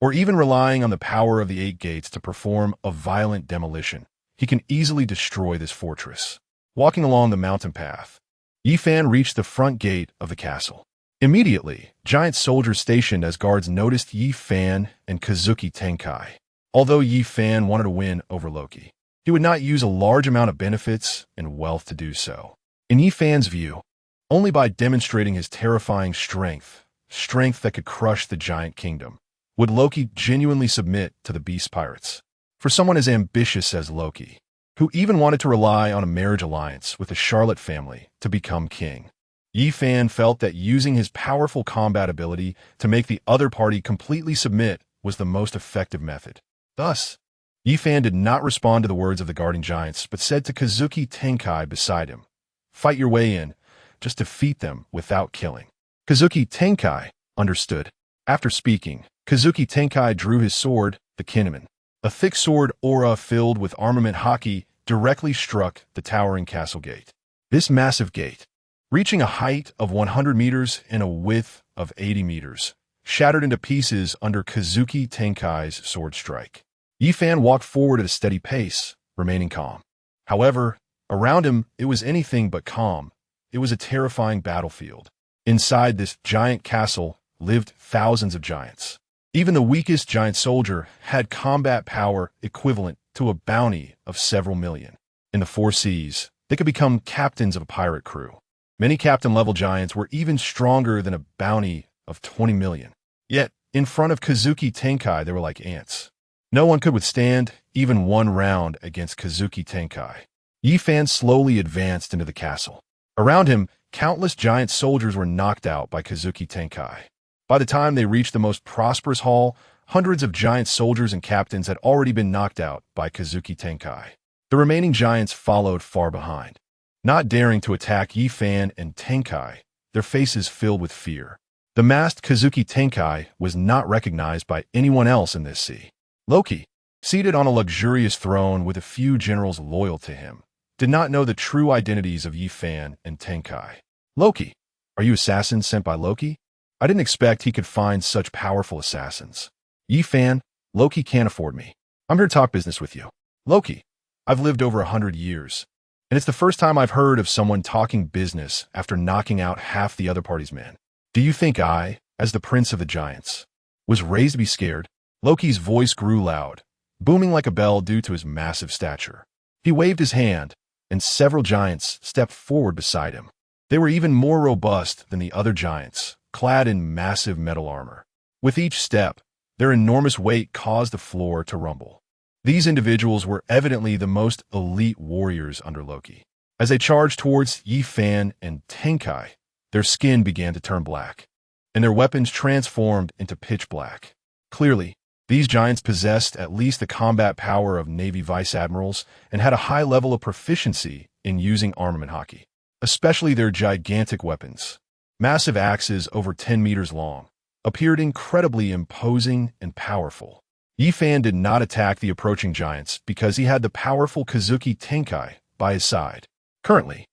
or even relying on the power of the Eight Gates to perform a violent demolition, he can easily destroy this fortress. Walking along the mountain path, Yifan reached the front gate of the castle. Immediately, giant soldiers stationed as guards noticed Yifan and Kazuki Tenkai. Although Yifan wanted to win over Loki, he would not use a large amount of benefits and wealth to do so. In Yifan's view, only by demonstrating his terrifying strength that could crush the Giant Kingdom, would Loki genuinely submit to the Beast Pirates. For someone as ambitious as Loki, who even wanted to rely on a marriage alliance with the Charlotte family to become king, Yifan felt that using his powerful combat ability to make the other party completely submit was the most effective method. Thus, Yifan did not respond to the words of the guarding giants, but said to Kazuki Tenkai beside him, "Fight your way in, just defeat them without killing." Kazuki Tenkai understood. After speaking, Kazuki Tenkai drew his sword, the Kinemon. A thick sword aura filled with armament haki directly struck the towering castle gate. This massive gate, reaching a height of 100 meters and a width of 80 meters, shattered into pieces under Kazuki Tenkai's sword strike. Yifan walked forward at a steady pace, remaining calm. However, around him, it was anything but calm. It was a terrifying battlefield. Inside this giant castle lived thousands of giants. Even the weakest giant soldier had combat power equivalent to a bounty of several million. In the Four Seas, they could become captains of a pirate crew. Many captain-level giants were even stronger than a bounty of 20 million. Yet, in front of Kazuki Tenkai, they were like ants. No one could withstand even one round against Kazuki Tenkai. Yi Fan slowly advanced into the castle. Around him, countless giant soldiers were knocked out by Kazuki Tenkai. By the time they reached the most prosperous hall, hundreds of giant soldiers and captains had already been knocked out by Kazuki Tenkai. The remaining giants followed far behind. Not daring to attack Yi Fan and Tenkai, their faces filled with fear. The masked Kazuki Tenkai was not recognized by anyone else in this sea. Loki, seated on a luxurious throne with a few generals loyal to him, did not know the true identities of Yi Fan and Tenkai. Loki, are you assassins sent by Loki? I didn't expect he could find such powerful assassins. Yi Fan, Loki can't afford me. I'm here to talk business with you. Loki, I've lived over 100 years, and it's the first time I've heard of someone talking business after knocking out half the other party's men. Do you think I, as the prince of the giants, was raised to be scared? Loki's voice grew loud, booming like a bell due to his massive stature. He waved his hand, and several giants stepped forward beside him. They were even more robust than the other giants, clad in massive metal armor. With each step, their enormous weight caused the floor to rumble. These individuals were evidently the most elite warriors under Loki. As they charged towards Yi Fan and Tenkai, their skin began to turn black, and their weapons transformed into pitch black. Clearly, these giants possessed at least the combat power of Navy vice admirals and had a high level of proficiency in using armament hockey, especially their gigantic weapons. Massive axes over 10 meters long appeared incredibly imposing and powerful. Yi Fan did not attack the approaching giants because he had the powerful Kazuki Tenkai by his side. Currently,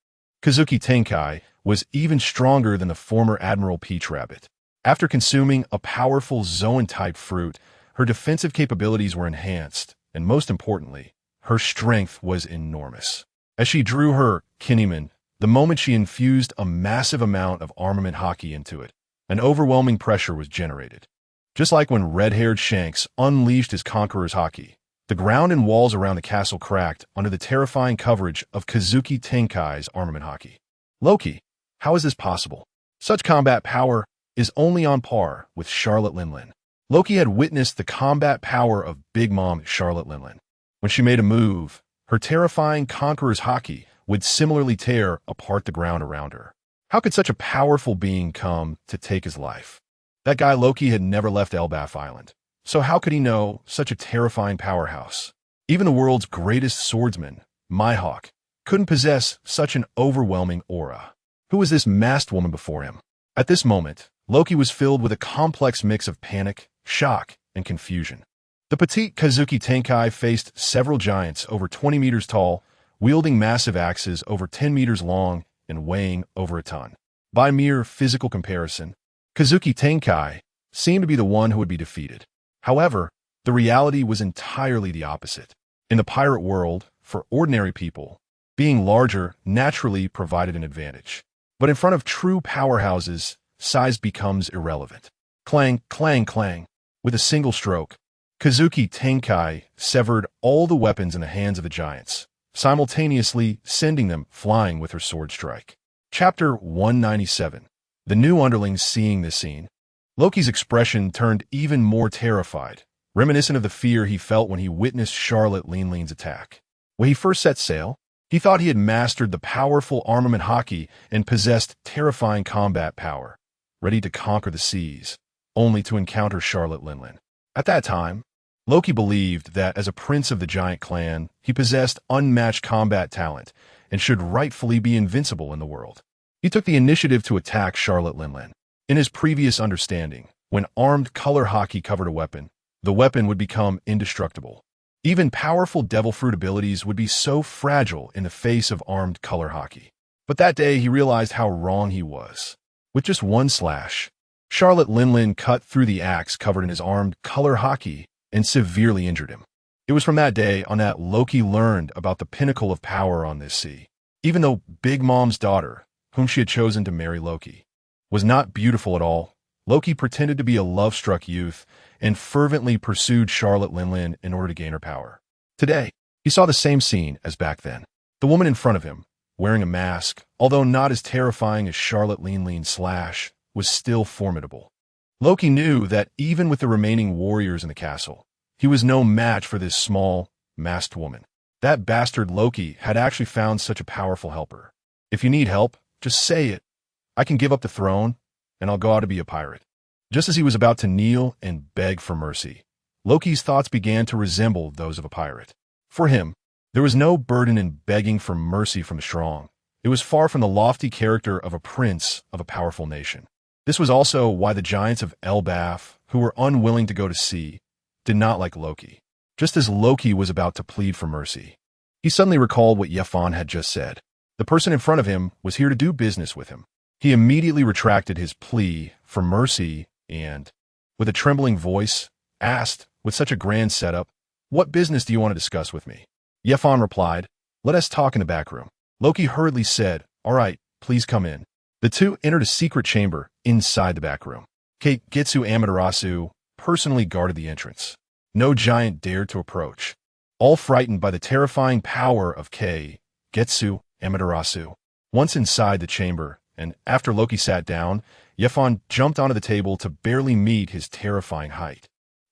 Kazuki Tenkai was even stronger than the former Admiral Peach Rabbit. After consuming a powerful Zoan-type fruit, her defensive capabilities were enhanced, and most importantly, her strength was enormous. As she drew her Kinemon, the moment she infused a massive amount of armament hockey into it, an overwhelming pressure was generated. Just like when red-haired Shanks unleashed his Conqueror's hockey, the ground and walls around the castle cracked under the terrifying coverage of Kazuki Tenkai's armament hockey. Loki, how is this possible? Such combat power is only on par with Charlotte Linlin. Loki had witnessed the combat power of Big Mom Charlotte Linlin. When she made a move, her terrifying Conqueror's hockey would similarly tear apart the ground around her. How could such a powerful being come to take his life? That guy Loki had never left Elbaf Island, so how could he know such a terrifying powerhouse? Even the world's greatest swordsman, Mihawk, couldn't possess such an overwhelming aura. Who was this masked woman before him? At this moment, Loki was filled with a complex mix of panic, shock, and confusion. The petite Kazuki Tenkai faced several giants over 20 meters tall, wielding massive axes over 10 meters long and weighing over a ton. By mere physical comparison, Kazuki Tenkai seemed to be the one who would be defeated. However, the reality was entirely the opposite. In the pirate world, for ordinary people, being larger naturally provided an advantage. But in front of true powerhouses, size becomes irrelevant. Clang, clang, clang. With a single stroke, Kazuki Tenkai severed all the weapons in the hands of the giants, simultaneously sending them flying with her sword strike. Chapter 197. The new underlings seeing this scene. Loki's expression turned even more terrified, reminiscent of the fear he felt when he witnessed Charlotte Linlin's attack. When he first set sail, he thought he had mastered the powerful armament hockey and possessed terrifying combat power, ready to conquer the seas, only to encounter Charlotte Linlin. At that time, Loki believed that as a prince of the giant clan, he possessed unmatched combat talent and should rightfully be invincible in the world. He took the initiative to attack Charlotte Linlin. In his previous understanding, when armed color hockey covered a weapon, the weapon would become indestructible. Even powerful devil fruit abilities would be so fragile in the face of armed color hockey. But that day he realized how wrong he was. With just one slash, Charlotte Linlin cut through the axe covered in his armed color hockey and severely injured him. It was from that day on that Loki learned about the pinnacle of power on this sea. Even though Big Mom's daughter, whom she had chosen to marry Loki, was not beautiful at all, Loki pretended to be a love-struck youth and fervently pursued Charlotte Linlin in order to gain her power. Today, he saw the same scene as back then. The woman in front of him, wearing a mask, although not as terrifying as Charlotte Linlin's slash, was still formidable. Loki knew that even with the remaining warriors in the castle, He was no match for this small, masked woman. That bastard Loki had actually found such a powerful helper. If you need help, just say it. I can give up the throne, and I'll go out to be a pirate. Just as he was about to kneel and beg for mercy, Loki's thoughts began to resemble those of a pirate. For him, there was no burden in begging for mercy from the strong. It was far from the lofty character of a prince of a powerful nation. This was also why the giants of Elbaf, who were unwilling to go to sea, did not like Loki. Just as Loki was about to plead for mercy, he suddenly recalled what Yefan had just said. The person in front of him was here to do business with him. He immediately retracted his plea for mercy and, with a trembling voice, asked, with such a grand setup, "What business do you want to discuss with me?" Yefan replied, "Let us talk in the back room." Loki hurriedly said, "All right, please come in." The two entered a secret chamber inside the back room. Getsu Amaterasu personally guarded the entrance. No giant dared to approach, all frightened by the terrifying power of Getsu Amaterasu. Once inside the chamber, and after Loki sat down, Yefan jumped onto the table to barely meet his terrifying height.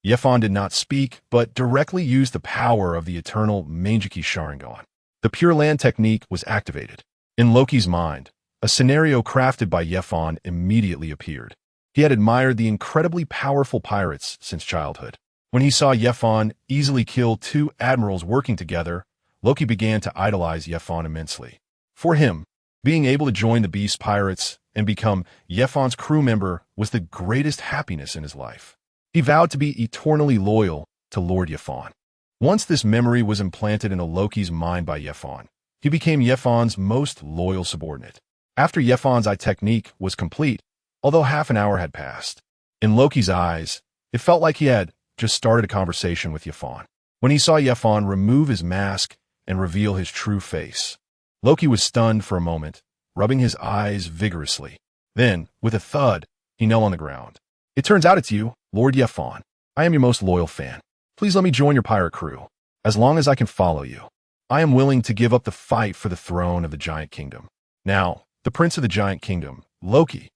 Yefan did not speak, but directly used the power of the eternal Mangeki Sharingan. The Pure Land technique was activated. In Loki's mind, a scenario crafted by Yefan immediately appeared. He had admired the incredibly powerful pirates since childhood. When he saw Yefan easily kill two admirals working together, Loki began to idolize Yefan immensely. For him, being able to join the Beast Pirates and become Yefan's crew member was the greatest happiness in his life. He vowed to be eternally loyal to Lord Yefan. Once this memory was implanted into Loki's mind by Yefan, he became Yefan's most loyal subordinate. After Yefan's eye technique was complete, although half an hour had passed, in Loki's eyes, it felt like he had just started a conversation with Yefan. When he saw Yefan remove his mask and reveal his true face, Loki was stunned for a moment, rubbing his eyes vigorously. Then, with a thud, he knelt on the ground. "It turns out it's you, Lord Yefan. I am your most loyal fan. Please let me join your pirate crew. As long as I can follow you, I am willing to give up the fight for the throne of the Giant Kingdom." Now, the Prince of the Giant Kingdom, Loki,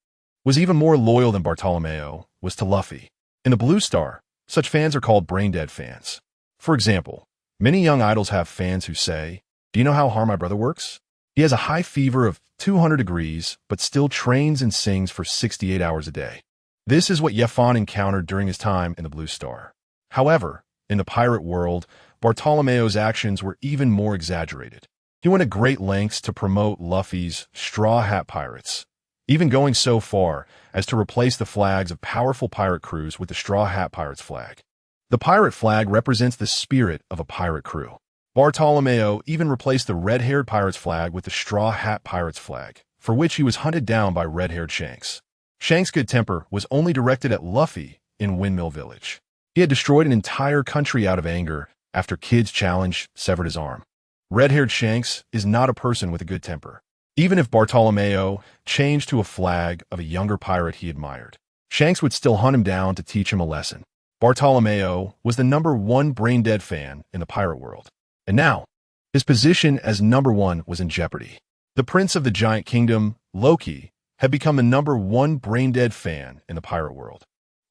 was even more loyal than Bartolomeo was to Luffy. In the Blue Star, such fans are called brain-dead fans. For example, many young idols have fans who say, "Do you know how hard my brother works? He has a high fever of 200 degrees, but still trains and sings for 68 hours a day." This is what Yefan encountered during his time in the Blue Star. However, in the pirate world, Bartolomeo's actions were even more exaggerated. He went to great lengths to promote Luffy's Straw Hat Pirates, even going so far as to replace the flags of powerful pirate crews with the Straw Hat Pirates flag. The pirate flag represents the spirit of a pirate crew. Bartolomeo even replaced the red-haired pirate's flag with the Straw Hat Pirates flag, for which he was hunted down by red-haired Shanks. Shanks' good temper was only directed at Luffy in Windmill Village. He had destroyed an entire country out of anger after Kid's challenge severed his arm. Red-haired Shanks is not a person with a good temper. Even if Bartolomeo changed to a flag of a younger pirate he admired, Shanks would still hunt him down to teach him a lesson. Bartolomeo was the #1 brain-dead fan in the pirate world. And now, his position as #1 was in jeopardy. The Prince of the Giant Kingdom, Loki, had become the #1 brain-dead fan in the pirate world.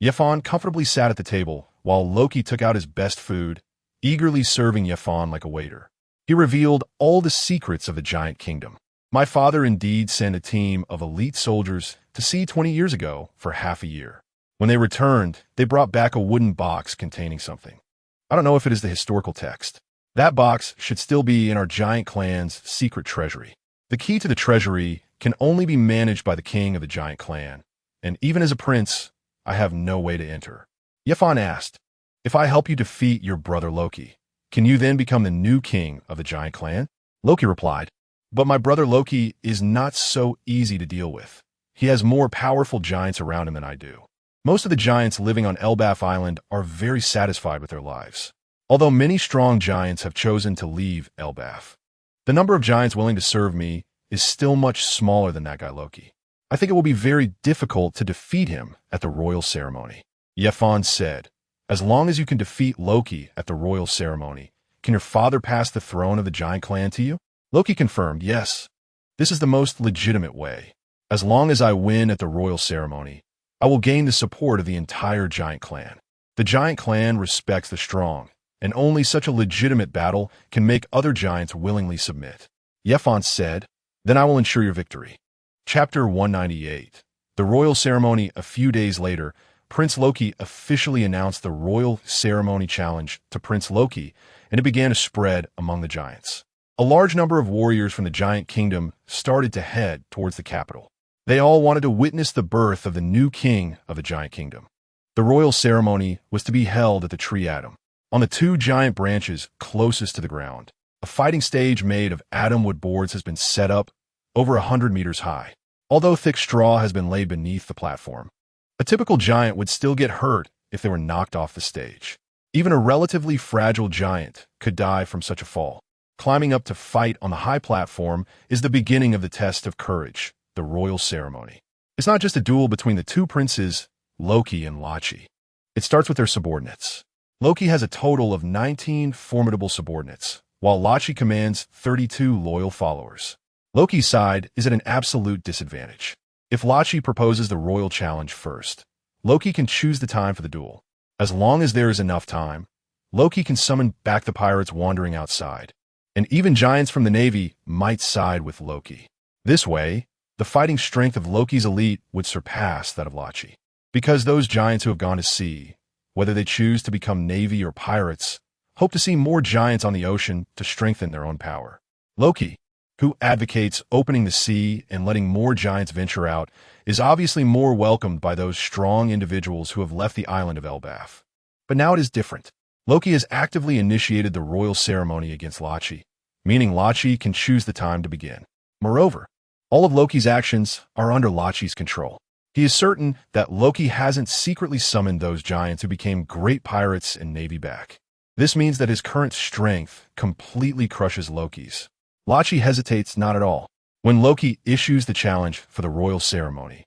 Yefan comfortably sat at the table while Loki took out his best food, eagerly serving Yefan like a waiter. He revealed all the secrets of the Giant Kingdom. "My father indeed sent a team of elite soldiers to sea 20 years ago for half a year. When they returned, they brought back a wooden box containing something. I don't know if it is the historical text. That box should still be in our giant clan's secret treasury. The key to the treasury can only be managed by the king of the giant clan, and even as a prince, I have no way to enter." Yefan asked, "If I help you defeat your brother Loki, can you then become the new king of the giant clan?" Loki replied, "But my brother Loki is not so easy to deal with. He has more powerful giants around him than I do. Most of the giants living on Elbaf Island are very satisfied with their lives, although many strong giants have chosen to leave Elbaf. The number of giants willing to serve me is still much smaller than that guy Loki. I think it will be very difficult to defeat him at the royal ceremony." Yefan said, "As long as you can defeat Loki at the royal ceremony, can your father pass the throne of the giant clan to you?" Loki confirmed, "Yes, this is the most legitimate way. As long as I win at the royal ceremony, I will gain the support of the entire giant clan. The giant clan respects the strong, and only such a legitimate battle can make other giants willingly submit. Yephon said, "Then I will ensure your victory." Chapter 198. The royal ceremony. A few days later, Prince Loki officially announced the royal ceremony challenge to Prince Loki, and it began to spread among the giants. A large number of warriors from the giant kingdom started to head towards the capital. They all wanted to witness the birth of the new king of the giant kingdom. The royal ceremony was to be held at the tree Atom, on the two giant branches closest to the ground. A fighting stage made of atom wood boards has been set up, over 100 meters high, although thick straw has been laid beneath the platform. A typical giant would still get hurt if they were knocked off the stage. Even a relatively fragile giant could die from such a fall. Climbing up to fight on the high platform is the beginning of the test of courage, the royal ceremony. It's not just a duel between the two princes, Loki and Lachi. It starts with their subordinates. Loki has a total of 19 formidable subordinates, while Lachi commands 32 loyal followers. Loki's side is at an absolute disadvantage. If Lachi proposes the royal challenge first, Loki can choose the time for the duel. As long as there is enough time, Loki can summon back the pirates wandering outside, and even giants from the navy might side with Loki. This way, the fighting strength of Loki's elite would surpass that of Lachi. Because those giants who have gone to sea, whether they choose to become navy or pirates, hope to see more giants on the ocean to strengthen their own power. Loki, who advocates opening the sea and letting more giants venture out, is obviously more welcomed by those strong individuals who have left the island of Elbaf. But now it is different. Loki has actively initiated the royal ceremony against Lachi, meaning Lachi can choose the time to begin. Moreover, all of Loki's actions are under Lachi's control. He is certain that Loki hasn't secretly summoned those giants who became great pirates and navy back. This means that his current strength completely crushes Loki's. Lachi hesitates not at all. When Loki issues the challenge for the royal ceremony,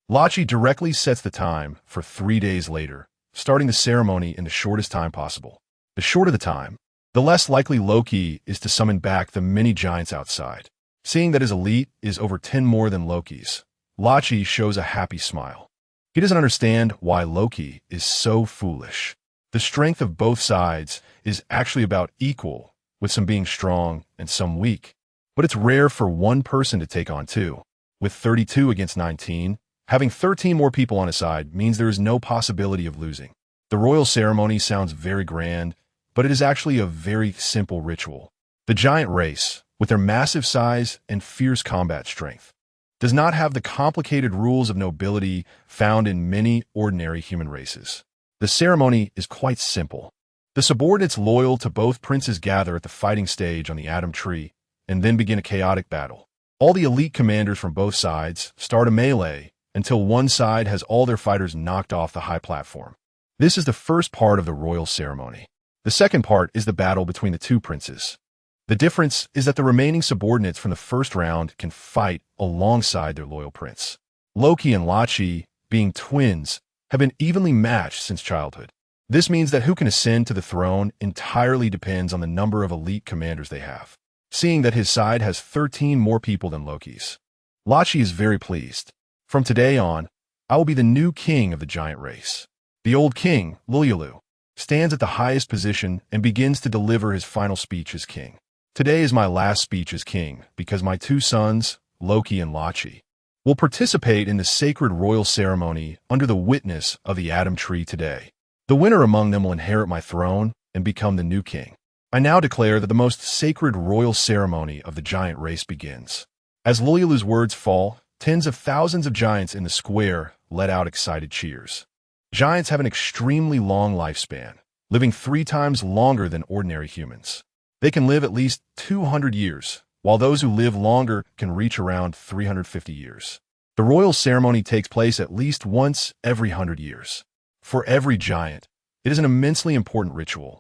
Lachi directly sets the time for 3 days later, starting the ceremony in the shortest time possible. The shorter the time, the less likely Loki is to summon back the many giants outside. Seeing that his elite is over 10 more than Loki's, Lachi shows a happy smile. He doesn't understand why Loki is so foolish. The strength of both sides is actually about equal, with some being strong and some weak. But it's rare for one person to take on two. With 32 against 19, having 13 more people on his side means there is no possibility of losing. The royal ceremony sounds very grand, but it is actually a very simple ritual. The giant race, with their massive size and fierce combat strength, does not have the complicated rules of nobility found in many ordinary human races. The ceremony is quite simple. The subordinates loyal to both princes gather at the fighting stage on the Atom Tree and then begin a chaotic battle. All the elite commanders from both sides start a melee until one side has all their fighters knocked off the high platform. This is the first part of the royal ceremony. The second part is the battle between the two princes. The difference is that the remaining subordinates from the first round can fight alongside their loyal prince. Loki and Lachi, being twins, have been evenly matched since childhood. This means that who can ascend to the throne entirely depends on the number of elite commanders they have. Seeing that his side has 13 more people than Loki's, Lachi is very pleased. From today on, I will be the new king of the giant race. The old king, Lululu, stands at the highest position and begins to deliver his final speech as king. Today is my last speech as king because my two sons, Loki and Lachi, will participate in the sacred royal ceremony under the witness of the Atom Tree today. The winner among them will inherit my throne and become the new king. I now declare that the most sacred royal ceremony of the giant race begins. As Lululu's words fall, tens of thousands of giants in the square let out excited cheers. Giants have an extremely long lifespan, living 3 times longer than ordinary humans. They can live at least 200 years, while those who live longer can reach around 350 years. The royal ceremony takes place at least once every 100 years. For every giant, it is an immensely important ritual.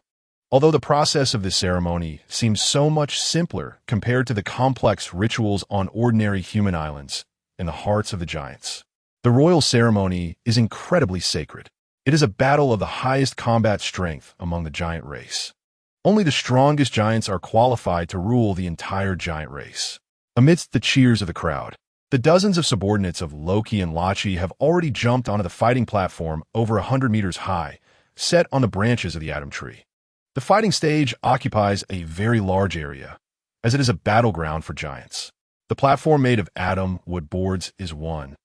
Although the process of this ceremony seems so much simpler compared to the complex rituals on ordinary human islands in the hearts of the giants, the royal ceremony is incredibly sacred. It is a battle of the highest combat strength among the giant race. Only the strongest giants are qualified to rule the entire giant race. Amidst the cheers of the crowd, the dozens of subordinates of Loki and Lachi have already jumped onto the fighting platform over 100 meters high, set on the branches of the Atom Tree. The fighting stage occupies a very large area, as it is a battleground for giants. The platform made of atom wood boards is 1,000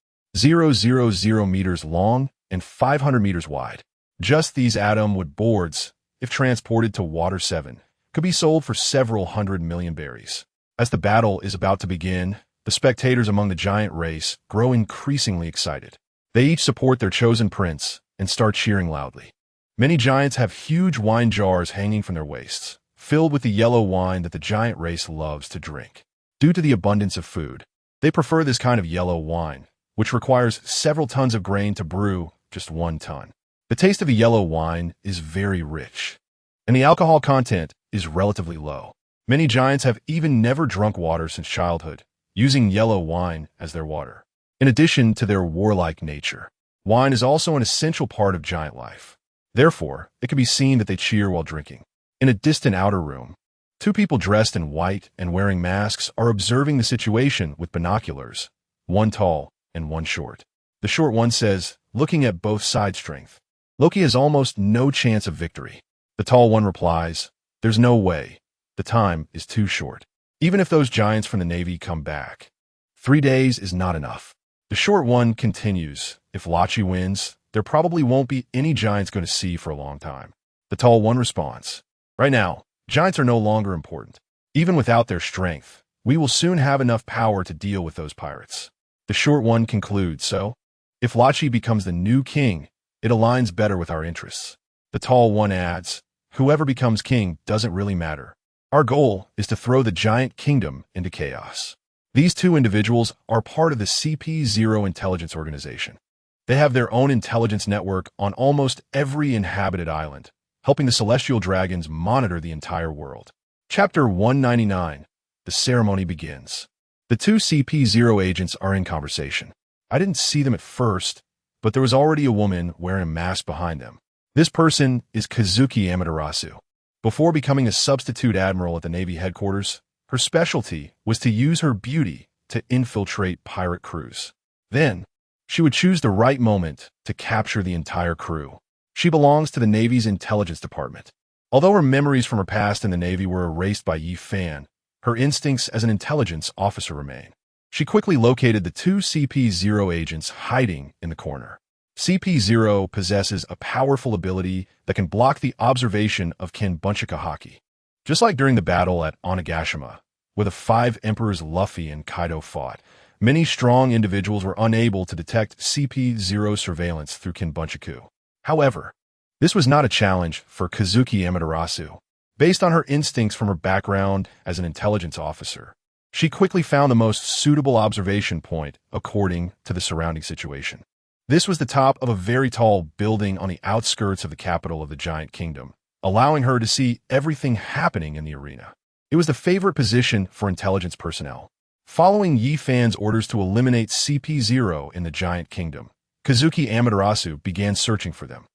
meters long and 500 meters wide. Just these atom wood boards, if transported to Water 7, could be sold for several 100 million berries. As the battle is about to begin, the spectators among the giant race grow increasingly excited. They each support their chosen prince and start cheering loudly. Many giants have huge wine jars hanging from their waists, filled with the yellow wine that the giant race loves to drink. Due to the abundance of food, they prefer this kind of yellow wine, which requires several tons of grain to brew just 1 ton. The taste of a yellow wine is very rich, and the alcohol content is relatively low. Many giants have even never drunk water since childhood, using yellow wine as their water. In addition to their warlike nature, wine is also an essential part of giant life. Therefore, it can be seen that they cheer while drinking. In a distant outer room, 2 people dressed in white and wearing masks are observing the situation with binoculars, one tall and one short. The short one says, looking at both sides' strength, Loki has almost no chance of victory. The tall one replies, there's no way. The time is too short. Even if those giants from the Navy come back, 3 days is not enough. The short one continues, if Lachi wins, there probably won't be any giants going to see for a long time. The tall one responds, right now, giants are no longer important. Even without their strength, we will soon have enough power to deal with those pirates. The short one concludes, so, if Lachi becomes the new king, it aligns better with our interests. The tall one adds, whoever becomes king doesn't really matter. Our goal is to throw the giant kingdom into chaos. These 2 individuals are part of the CP0 intelligence organization. They have their own intelligence network on almost every inhabited island, helping the celestial dragons monitor the entire world. Chapter 199. The ceremony begins. The 2 CP0 agents are in conversation. I didn't see them at first, but there was already a woman wearing a mask behind them. This person is Kazuki Amaterasu. Before becoming a substitute admiral at the Navy headquarters, her specialty was to use her beauty to infiltrate pirate crews. Then, she would choose the right moment to capture the entire crew. She belongs to the Navy's intelligence department. Although her memories from her past in the Navy were erased by Yi Fan, her instincts as an intelligence officer remain. She quickly located the 2 CP0 agents hiding in the corner. CP0 possesses a powerful ability that can block the observation of Kenbunchika Haki. Just like during the battle at Onigashima, where the 5 emperors Luffy and Kaido fought, many strong individuals were unable to detect CP0 surveillance through Kenbunchaku. However, this was not a challenge for Kazuki Amaterasu. Based on her instincts from her background as an intelligence officer, she quickly found the most suitable observation point according to the surrounding situation. This was the top of a very tall building on the outskirts of the capital of the giant kingdom, allowing her to see everything happening in the arena. It was the favorite position for intelligence personnel. Following Yi Fan's orders to eliminate CP0 in the giant kingdom, Kazuki Amaterasu began searching for them.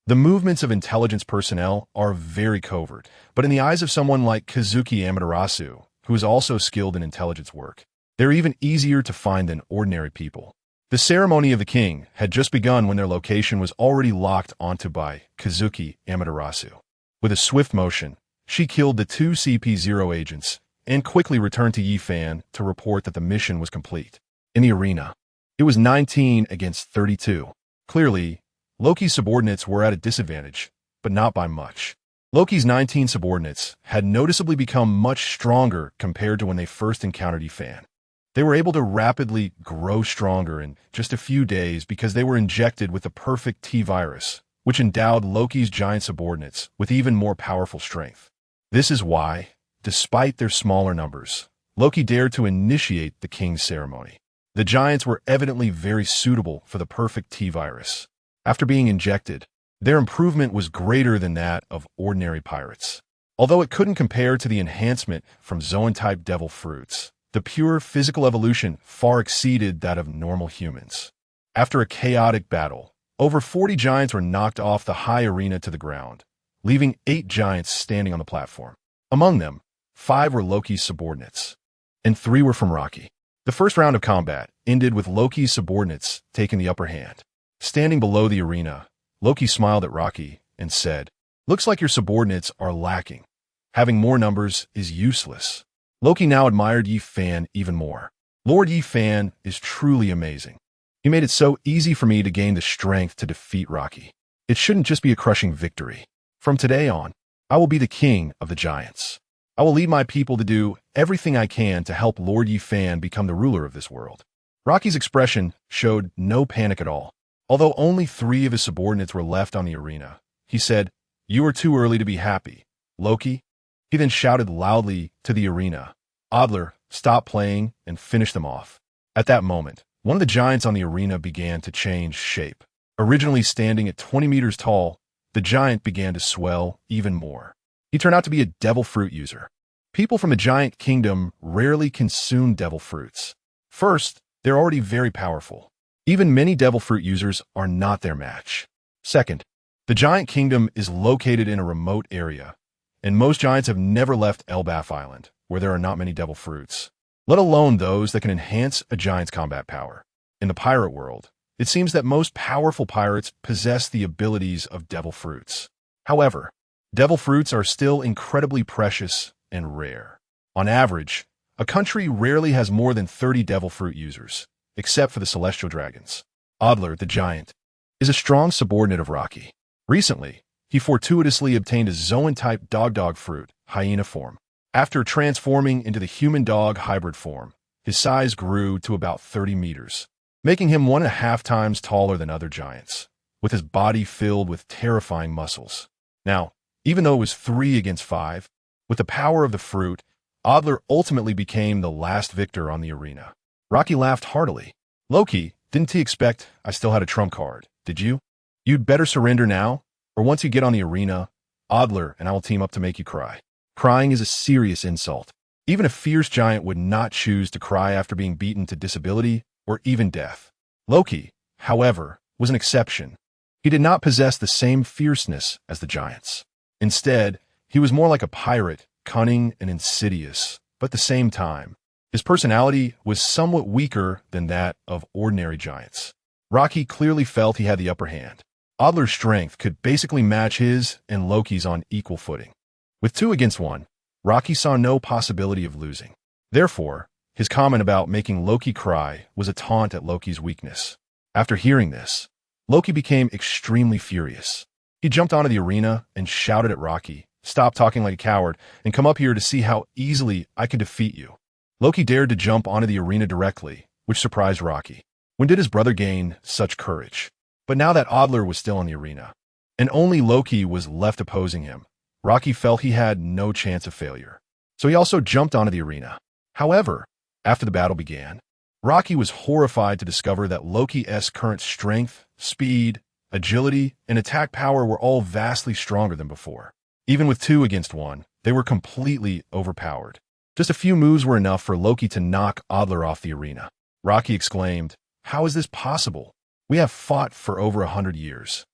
The movements of intelligence personnel are very covert, but in the eyes of someone like Kazuki Amaterasu, who is also skilled in intelligence work, they're even easier to find than ordinary people. The ceremony of the king had just begun when their location was already locked onto by Kazuki Amaterasu. With a swift motion, she killed the 2 CP0 agents and quickly returned to Yi Fan to report that the mission was complete. In the arena, it was 19 against 32. Clearly, Loki's subordinates were at a disadvantage, but not by much. Loki's 19 subordinates had noticeably become much stronger compared to when they first encountered Yi Fan. They were able to rapidly grow stronger in just a few days because they were injected with the perfect T-virus, which endowed Loki's giant subordinates with even more powerful strength. This is why, despite their smaller numbers, Loki dared to initiate the king's ceremony. The giants were evidently very suitable for the perfect T-virus. After being injected, their improvement was greater than that of ordinary pirates. Although it couldn't compare to the enhancement from Zoan-type devil fruits, the pure physical evolution far exceeded that of normal humans. After a chaotic battle, over 40 giants were knocked off the high arena to the ground, leaving 8 giants standing on the platform. Among them, 5 were Loki's subordinates, and 3 were from Rocky. The first round of combat ended with Loki's subordinates taking the upper hand. Standing below the arena, Loki smiled at Rocky and said, "Looks like your subordinates are lacking. Having more numbers is useless." Loki now admired Yi Fan even more. Lord Yi Fan is truly amazing. He made it so easy for me to gain the strength to defeat Rocky. It shouldn't just be a crushing victory. From today on, I will be the king of the giants. I will lead my people to do everything I can to help Lord Yi Fan become the ruler of this world. Rocky's expression showed no panic at all. Although only 3 of his subordinates were left on the arena, he said, "You are too early to be happy, Loki." He then shouted loudly to the arena, "Adler, stop playing and finish them off." At that moment, one of the giants on the arena began to change shape. Originally standing at 20 meters tall, the giant began to swell even more. He turned out to be a devil fruit user. People from the giant kingdom rarely consume devil fruits. First, they're already very powerful. Even many devil fruit users are not their match. Second, the giant kingdom is located in a remote area, and most giants have never left Elbaf Island, where there are not many devil fruits, let alone those that can enhance a giant's combat power. In the pirate world, it seems that most powerful pirates possess the abilities of devil fruits. However, devil fruits are still incredibly precious and rare. On average, a country rarely has more than 30 devil fruit users, except for the celestial dragons. Adler, the giant, is a strong subordinate of Rocky. Recently, he fortuitously obtained a Zoan-type dog fruit, hyena form. After transforming into the human-dog hybrid form, his size grew to about 30 meters, making him 1.5 times taller than other giants, with his body filled with terrifying muscles. Now, even though it was 3 against 5, with the power of the fruit, Adler ultimately became the last victor on the arena. Rocky laughed heartily. "Loki, didn't he expect I still had a trump card, did you? You'd better surrender now, or once you get on the arena, Adler and I will team up to make you cry." Crying is a serious insult. Even a fierce giant would not choose to cry after being beaten to disability or even death. Loki, however, was an exception. He did not possess the same fierceness as the giants. Instead, he was more like a pirate, cunning and insidious, but at the same time, his personality was somewhat weaker than that of ordinary giants. Rocky clearly felt he had the upper hand. Adler's strength could basically match his and Loki's on equal footing. With 2 against 1, Rocky saw no possibility of losing. Therefore, his comment about making Loki cry was a taunt at Loki's weakness. After hearing this, Loki became extremely furious. He jumped onto the arena and shouted at Rocky, "Stop talking like a coward and come up here to see how easily I can defeat you." Loki dared to jump onto the arena directly, which surprised Rocky. When did his brother gain such courage? But now that Adler was still in the arena, and only Loki was left opposing him, Rocky felt he had no chance of failure. So he also jumped onto the arena. However, after the battle began, Rocky was horrified to discover that Loki's current strength, speed, agility, and attack power were all vastly stronger than before. Even with 2 against 1, they were completely overpowered. Just a few moves were enough for Loki to knock Adler off the arena. Rocky exclaimed, "How is this possible? We have fought for over 100 years.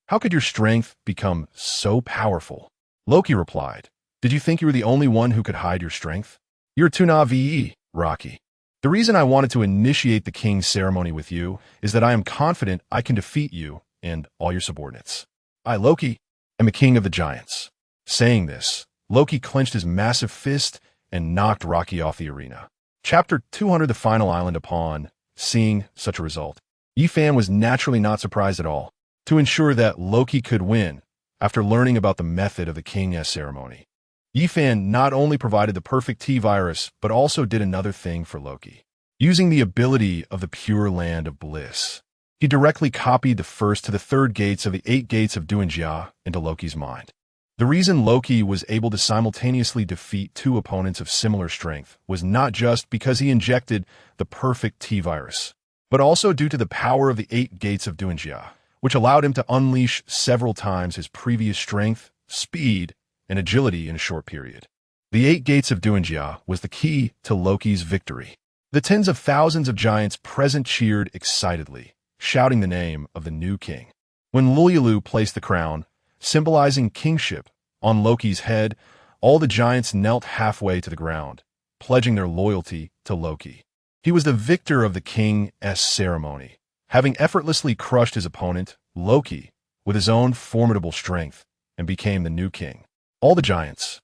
How could your strength become so powerful?" Loki replied, "Did you think you were the only one who could hide your strength? You're too naive, Rocky. The reason I wanted to initiate the king's ceremony with you is that I am confident I can defeat you and all your subordinates. I, Loki, am the king of the giants." Saying this, Loki clenched his massive fist and knocked Rocky off the arena. Chapter 200, the final island. Upon seeing such a result, Yi Fan was naturally not surprised at all. To ensure that Loki could win, after learning about the method of the king's ceremony, Yi Fan not only provided the perfect T-virus, but also did another thing for Loki. Using the ability of the Pure Land of Bliss, he directly copied the 1st to the 3rd gates of the 8 gates of Duinjia into Loki's mind. The reason Loki was able to simultaneously defeat 2 opponents of similar strength was not just because he injected the perfect T-virus, but also due to the power of the 8 gates of Duinjia, which allowed him to unleash several times his previous strength, speed, and agility in a short period. The 8 gates of Duinjia was the key to Loki's victory. The tens of thousands of giants present cheered excitedly, shouting the name of the new king. When Lululu placed the crown, symbolizing kingship, on Loki's head, all the giants knelt halfway to the ground, pledging their loyalty to Loki. He was the victor of the king's ceremony. Having effortlessly crushed his opponent, Loki, with his own formidable strength, and became the new king. All the giants,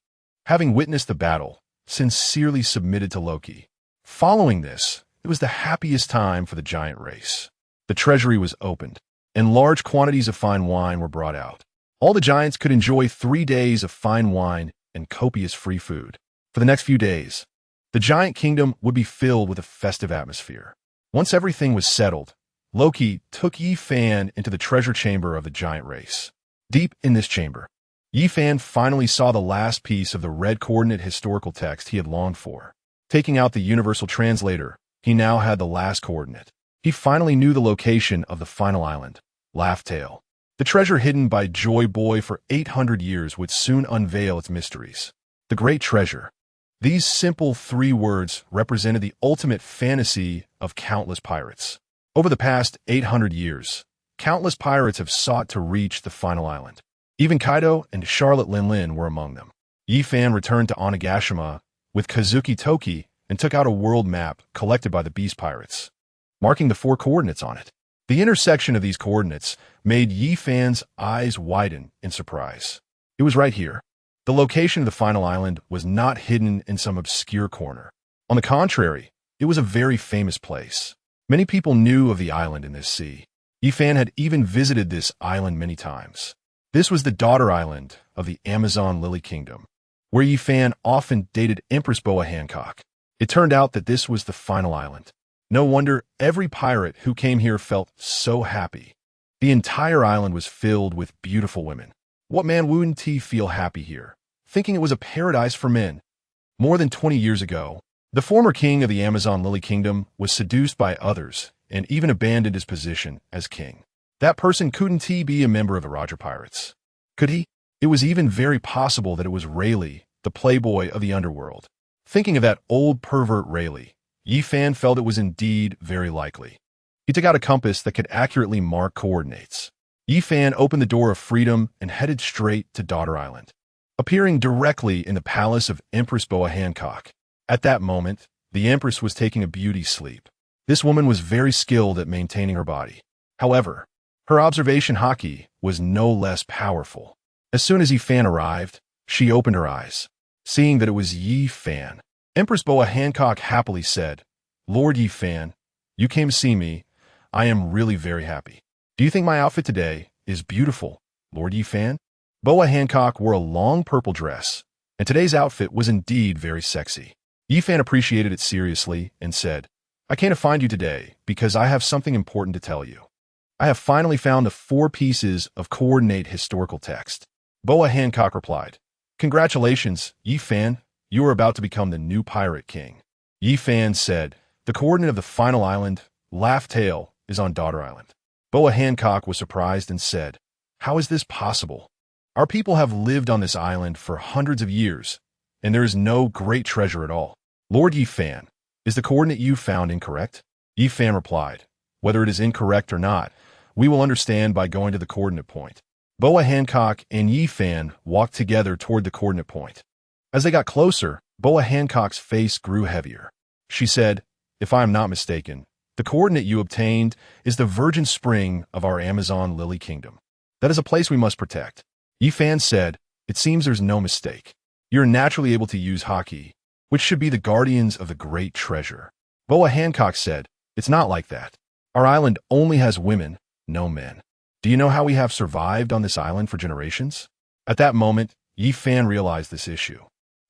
having witnessed the battle, sincerely submitted to Loki. Following this, it was the happiest time for the giant race. The treasury was opened, and large quantities of fine wine were brought out. All the giants could enjoy 3 days of fine wine and copious free food. For the next few days, the giant kingdom would be filled with a festive atmosphere. Once everything was settled, Loki took Yi-Fan into the treasure chamber of the giant race. Deep in this chamber, Yi-Fan finally saw the last piece of the red coordinate historical text he had longed for. Taking out the universal translator, he now had the last coordinate. He finally knew the location of the final island, Laugh Tale. The treasure hidden by Joy Boy for 800 years would soon unveil its mysteries. The Great Treasure. These simple 3 words represented the ultimate fantasy of countless pirates. Over the past 800 years, countless pirates have sought to reach the final island. Even Kaido and Charlotte Lin were among them. Yi-Fan returned to Onigashima with Kazuki Toki and took out a world map collected by the Beast Pirates, marking the 4 coordinates on it. The intersection of these coordinates made Yi-Fan's eyes widen in surprise. It was right here. The location of the final island was not hidden in some obscure corner. On the contrary, it was a very famous place. Many people knew of the island in this sea. Yi-Fan had even visited this island many times. This was the daughter island of the Amazon Lily Kingdom, where Yi-Fan often dated Empress Boa Hancock. It turned out that this was the final island. No wonder every pirate who came here felt so happy. The entire island was filled with beautiful women. What man wouldn't he feel happy here, thinking it was a paradise for men? More than 20 years ago, the former king of the Amazon Lily Kingdom was seduced by others and even abandoned his position as king. That person couldn't he be a member of the Roger Pirates? Could he? It was even very possible that it was Rayleigh, the playboy of the underworld. Thinking of that old pervert Rayleigh, Yi-Fan felt it was indeed very likely. He took out a compass that could accurately mark coordinates. Yi-Fan opened the door of freedom and headed straight to Daughter Island, appearing directly in the palace of Empress Boa Hancock. At that moment, the Empress was taking a beauty sleep. This woman was very skilled at maintaining her body. However, her observation haki was no less powerful. As soon as Yi-Fan arrived, she opened her eyes, seeing that it was Yi-Fan. Empress Boa Hancock happily said, "Lord Yi-Fan, you came to see me. I am really very happy. Do you think my outfit today is beautiful, Lord Yi-Fan?" Boa Hancock wore a long purple dress, and today's outfit was indeed very sexy. Yi-Fan appreciated it seriously and said, "I came to find you today because I have something important to tell you. I have finally found the 4 pieces of coordinate historical text." Boa Hancock replied, "Congratulations, Yi-Fan. You are about to become the new pirate king." Yi-Fan said, "The coordinate of the final island, Laugh Tale, is on Daughter Island." Boa Hancock was surprised and said, "How is this possible? Our people have lived on this island for hundreds of years, and there is no great treasure at all. Lord Yi-Fan, is the coordinate you found incorrect?" Yi-Fan replied, "Whether it is incorrect or not, we will understand by going to the coordinate point." Boa Hancock and Yi-Fan walked together toward the coordinate point. As they got closer, Boa Hancock's face grew heavier. She said, "If I am not mistaken, the coordinate you obtained is the virgin spring of our Amazon Lily Kingdom. That is a place we must protect." Yi-Fan said, "It seems there's no mistake. You're naturally able to use haki, which should be the guardians of the great treasure." Boa Hancock said, "It's not like that. Our island only has women, no men. Do you know how we have survived on this island for generations?" At that moment, Yi-Fan realized this issue.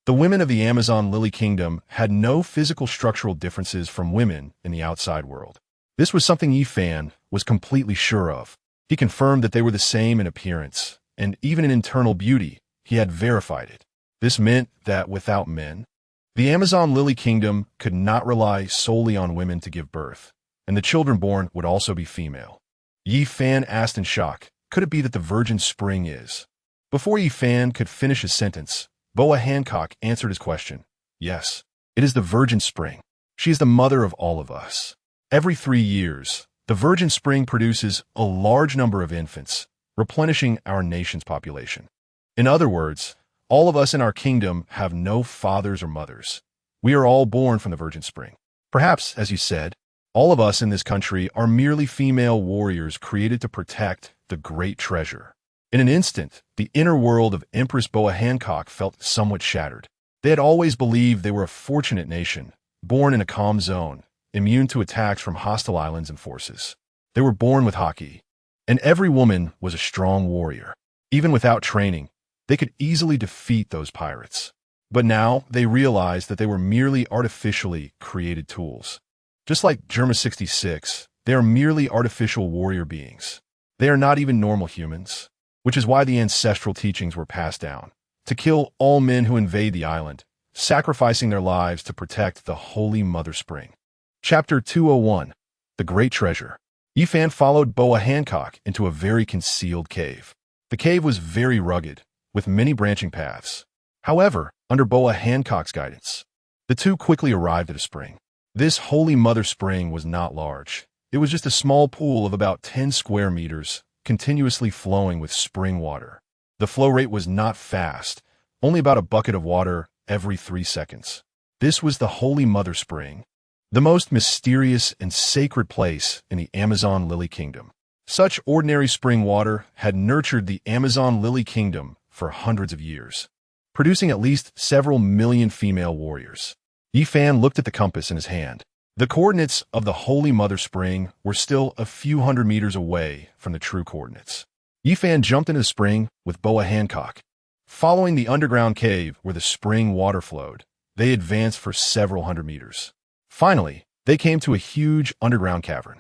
The women of the Amazon Lily Kingdom had no physical structural differences from women in the outside world. This was something Yi-Fan was completely sure of. He confirmed that they were the same in appearance, and even in internal beauty, he had verified it. This meant that without men, the Amazon Lily Kingdom could not rely solely on women to give birth, and the children born would also be female. Yi-Fan asked in shock, "Could it be that the virgin spring is?" Before Yi-Fan could finish his sentence, Boa Hancock answered his question. "Yes, it is the virgin spring. She is the mother of all of us. Every 3 years, the virgin spring produces a large number of infants, replenishing our nation's population. In other words, all of us in our kingdom have no fathers or mothers. We are all born from the virgin spring. Perhaps, as you said, all of us in this country are merely female warriors created to protect the great treasure." In an instant, the inner world of Empress Boa Hancock felt somewhat shattered. They had always believed they were a fortunate nation, born in a calm zone, immune to attacks from hostile islands and forces. They were born with haki, and every woman was a strong warrior. Even without training, they could easily defeat those pirates. But now they realized that they were merely artificially created tools. Just like Germa 66, they are merely artificial warrior beings. They are not even normal humans, which is why the ancestral teachings were passed down, to kill all men who invade the island, sacrificing their lives to protect the Holy Mother Spring. Chapter 201, The Great Treasure. Yifan followed Boa Hancock into a very concealed cave. The cave was very rugged, with many branching paths. However, under Boa Hancock's guidance, the two quickly arrived at a spring. This Holy Mother Spring was not large. It was just a small pool of about 10 square meters, continuously flowing with spring water. The flow rate was not fast, only about a bucket of water every 3 seconds. This was the Holy Mother Spring, the most mysterious and sacred place in the Amazon Lily Kingdom. Such ordinary spring water had nurtured the Amazon Lily Kingdom for hundreds of years, producing at least several million female warriors. Yifan looked at the compass in his hand. The coordinates of the Holy Mother Spring were still a few hundred meters away from the true coordinates. Yifan jumped into the spring with Boa Hancock. Following the underground cave where the spring water flowed, they advanced for several hundred meters. Finally, they came to a huge underground cavern.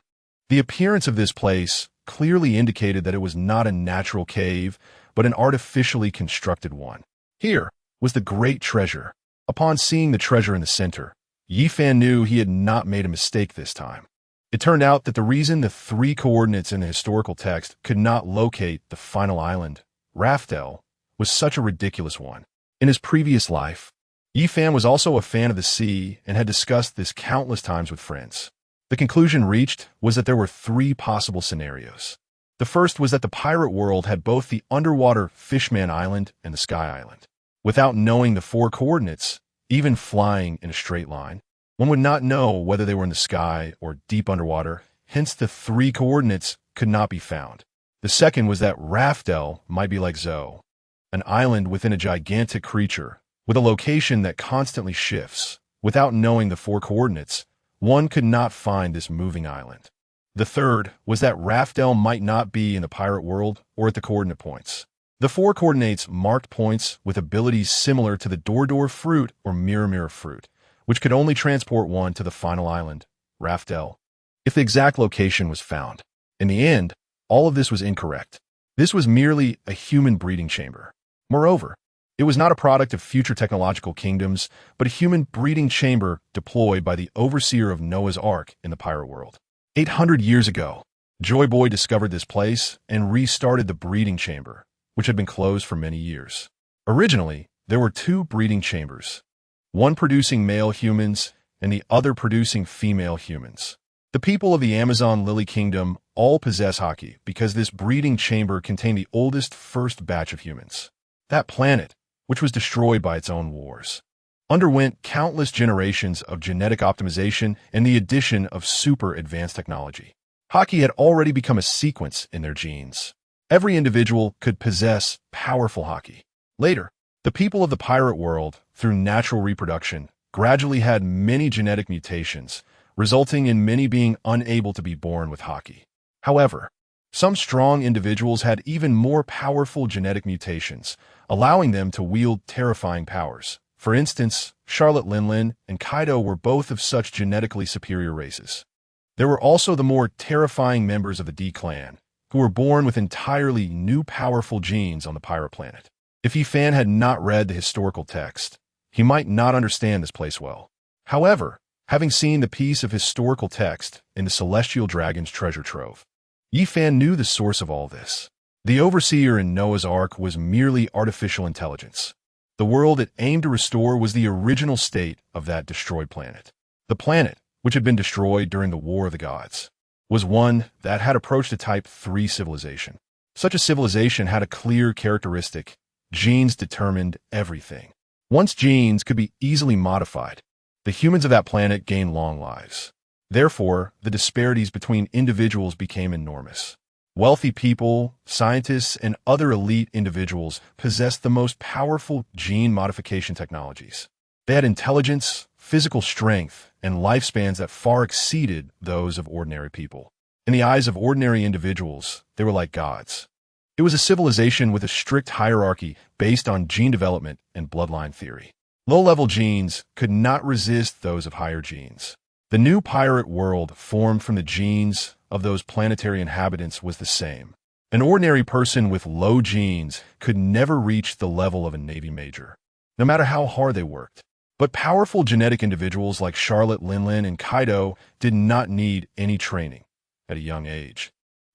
The appearance of this place clearly indicated that it was not a natural cave, but an artificially constructed one. Here was the great treasure. Upon seeing the treasure in the center, Yifan knew he had not made a mistake this time. It turned out that the reason the 3 coordinates in the historical text could not locate the final island, Raftel, was such a ridiculous one. In his previous life, Yifan was also a fan of the sea and had discussed this countless times with friends. The conclusion reached was that there were 3 possible scenarios. The first was that the pirate world had both the underwater Fishman Island and the Sky Island. Without knowing the 4 coordinates, even flying in a straight line, one would not know whether they were in the sky or deep underwater, hence the 3 coordinates could not be found. The second was that Raftel might be like Zoe, an island within a gigantic creature, with a location that constantly shifts. Without knowing the 4 coordinates, one could not find this moving island. The third was that Raftel might not be in the pirate world or at the coordinate points. The 4 coordinates marked points with abilities similar to the Dor fruit or Mirror fruit, which could only transport one to the final island, Raftel, if the exact location was found. In the end, all of this was incorrect. This was merely a human breeding chamber. Moreover, it was not a product of future technological kingdoms, but a human breeding chamber deployed by the overseer of Noah's Ark in the pirate world. 800 years ago, Joy Boy discovered this place and restarted the breeding chamber, which had been closed for many years. Originally, there were 2 breeding chambers, one producing male humans and the other producing female humans. The people of the Amazon Lily Kingdom all possess haki because this breeding chamber contained the oldest first batch of humans. That planet, which was destroyed by its own wars, underwent countless generations of genetic optimization and the addition of super advanced technology. Haki had already become a sequence in their genes. Every individual could possess powerful haki. Later, the people of the pirate world, through natural reproduction, gradually had many genetic mutations, resulting in many being unable to be born with haki. However, some strong individuals had even more powerful genetic mutations, allowing them to wield terrifying powers. For instance, Charlotte Linlin and Kaido were both of such genetically superior races. There were also the more terrifying members of the D clan, who were born with entirely new powerful genes on the pirate planet. If Yifan had not read the historical text, he might not understand this place well. However, having seen the piece of historical text in the Celestial Dragon's treasure trove, Yifan knew the source of all this. The overseer in Noah's Ark was merely artificial intelligence. The world it aimed to restore was the original state of that destroyed planet. The planet, which had been destroyed during the War of the Gods, was one that had approached a Type 3 civilization. Such a civilization had a clear characteristic: genes determined everything. Once genes could be easily modified, the humans of that planet gained long lives. Therefore, the disparities between individuals became enormous. Wealthy people, scientists, and other elite individuals possessed the most powerful gene modification technologies. They had intelligence, physical strength, and lifespans that far exceeded those of ordinary people. In the eyes of ordinary individuals, they were like gods. It was a civilization with a strict hierarchy based on gene development and bloodline theory. Low-level genes could not resist those of higher genes. The new pirate world formed from the genes of those planetary inhabitants was the same. An ordinary person with low genes could never reach the level of a Navy major, no matter how hard they worked. But powerful genetic individuals like Charlotte Linlin and Kaido did not need any training at a young age.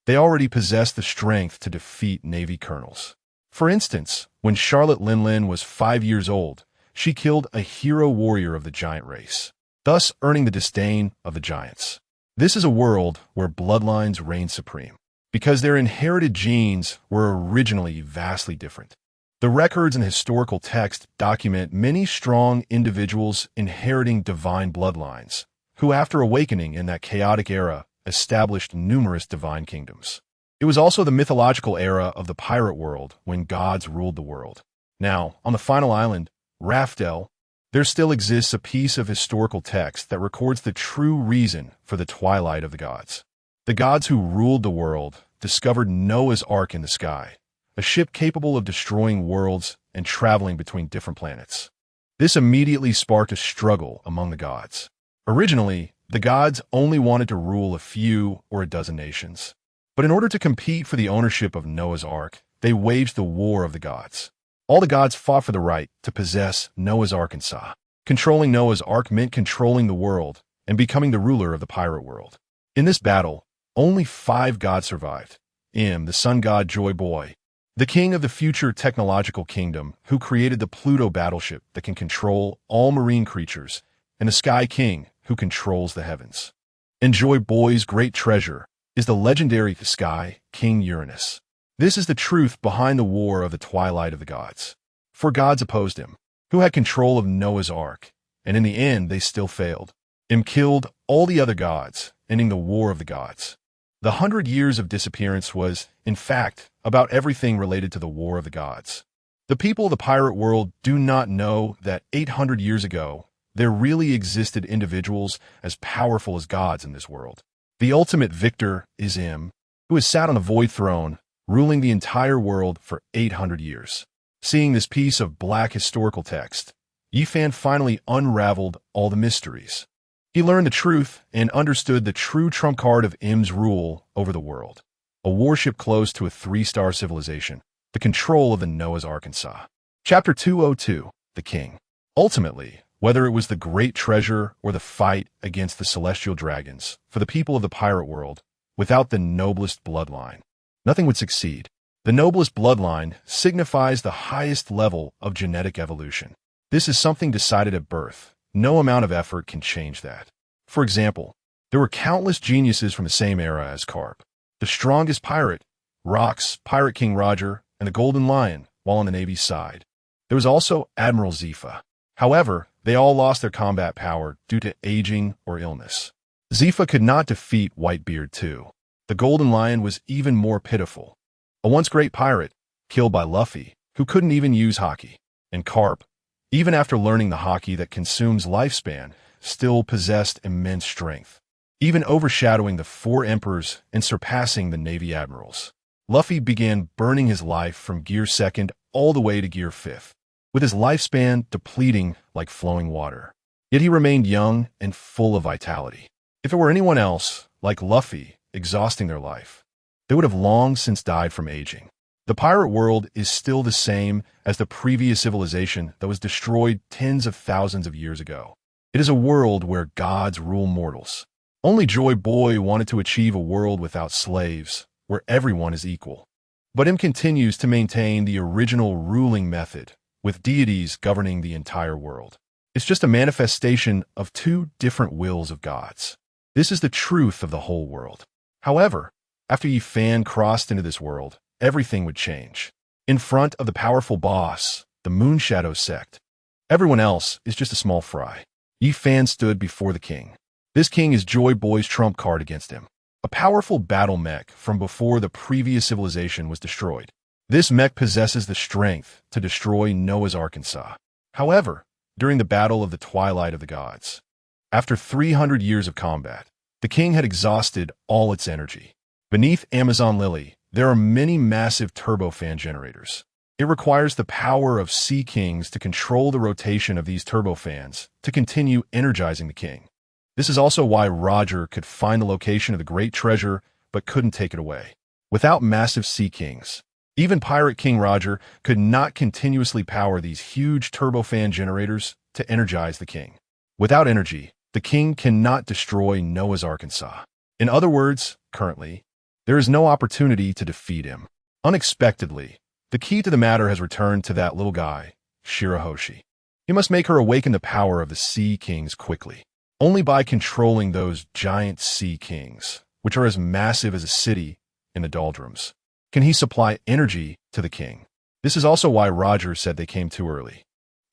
They already possessed the strength to defeat Navy colonels. For instance, when Charlotte Linlin was 5 years old, she killed a hero warrior of the giant race, thus earning the disdain of the giants. This is a world where bloodlines reign supreme, because their inherited genes were originally vastly different. The records and historical text document many strong individuals inheriting divine bloodlines, who after awakening in that chaotic era established numerous divine kingdoms. It was also the mythological era of the pirate world when gods ruled the world. Now, on the final island, Raftel, there still exists a piece of historical text that records the true reason for the twilight of the gods. The gods who ruled the world discovered Noah's Ark in the sky, a ship capable of destroying worlds and traveling between different planets. This immediately sparked a struggle among the gods. Originally, the gods only wanted to rule a few or a dozen nations. But in order to compete for the ownership of Noah's Ark, they waged the War of the Gods. All the gods fought for the right to possess Noah's Arkansas. Controlling Noah's Ark meant controlling the world and becoming the ruler of the pirate world. In this battle, only 5 gods survived. The sun god Joy Boy, the king of the future technological kingdom who created the Pluto battleship that can control all marine creatures, and the Sky King who controls the heavens. And Joy Boy's great treasure is the legendary Sky King Uranus. This is the truth behind the war of the twilight of the gods. 4 gods opposed him, who had control of Noah's Ark, and in the end they still failed. Killed all the other gods, ending the war of the gods. The 100 years of disappearance was, in fact, about everything related to the war of the gods. The people of the pirate world do not know that 800 years ago, there really existed individuals as powerful as gods in this world. The ultimate victor is Im, who has sat on a void throne, ruling the entire world for 800 years. Seeing this piece of black historical text, Yifan finally unraveled all the mysteries. He learned the truth and understood the true trump card of Im's rule over the world. A warship close to a 3-star civilization, the control of the Noah's Arkansas. Chapter 202, The King. Ultimately, whether it was the great treasure or the fight against the celestial dragons, for the people of the pirate world, without the noblest bloodline, nothing would succeed. The noblest bloodline signifies the highest level of genetic evolution. This is something decided at birth. No amount of effort can change that. For example, there were countless geniuses from the same era as Carp. The strongest pirate, Rox, Pirate King Roger, and the Golden Lion, while on the Navy's side. There was also Admiral Zifa. However, they all lost their combat power due to aging or illness. Zifa could not defeat Whitebeard too. The Golden Lion was even more pitiful. A once great pirate, killed by Luffy, who couldn't even use hockey. And Carp, even after learning the hockey that consumes lifespan, still possessed immense strength, even overshadowing the 4 emperors and surpassing the Navy admirals. Luffy began burning his life from Gear 2nd all the way to Gear 5th, with his lifespan depleting like flowing water. Yet he remained young and full of vitality. If it were anyone else, like Luffy, exhausting their life, they would have long since died from aging. The pirate world is still the same as the previous civilization that was destroyed tens of thousands of years ago. It is a world where gods rule mortals. Only Joy Boy wanted to achieve a world without slaves, where everyone is equal. But Im continues to maintain the original ruling method, with deities governing the entire world. It's just a manifestation of 2 different wills of gods. This is the truth of the whole world. However, after Yifan crossed into this world, everything would change. In front of the powerful boss, the Moonshadow sect, everyone else is just a small fry. Yifan stood before the king. This king is Joy Boy's trump card against him. a powerful battle mech from before the previous civilization was destroyed. This mech possesses the strength to destroy Noah's Arkansas. However, during the Battle of the Twilight of the Gods, after 300 years of combat, the king had exhausted all its energy. Beneath Amazon Lily, there are many massive turbofan generators. It requires the power of Sea Kings to control the rotation of these turbofans to continue energizing the king. This is also why Roger could find the location of the great treasure but couldn't take it away. Without massive Sea Kings, even Pirate King Roger could not continuously power these huge turbofan generators to energize the king. Without energy, the king cannot destroy Noah's Arkansas. In other words, currently, there is no opportunity to defeat him. Unexpectedly, the key to the matter has returned to that little guy, Shirahoshi. He must make her awaken the power of the Sea Kings quickly. Only by controlling those giant Sea Kings, which are as massive as a city in the doldrums, can he supply energy to the king. This is also why Roger said they came too early,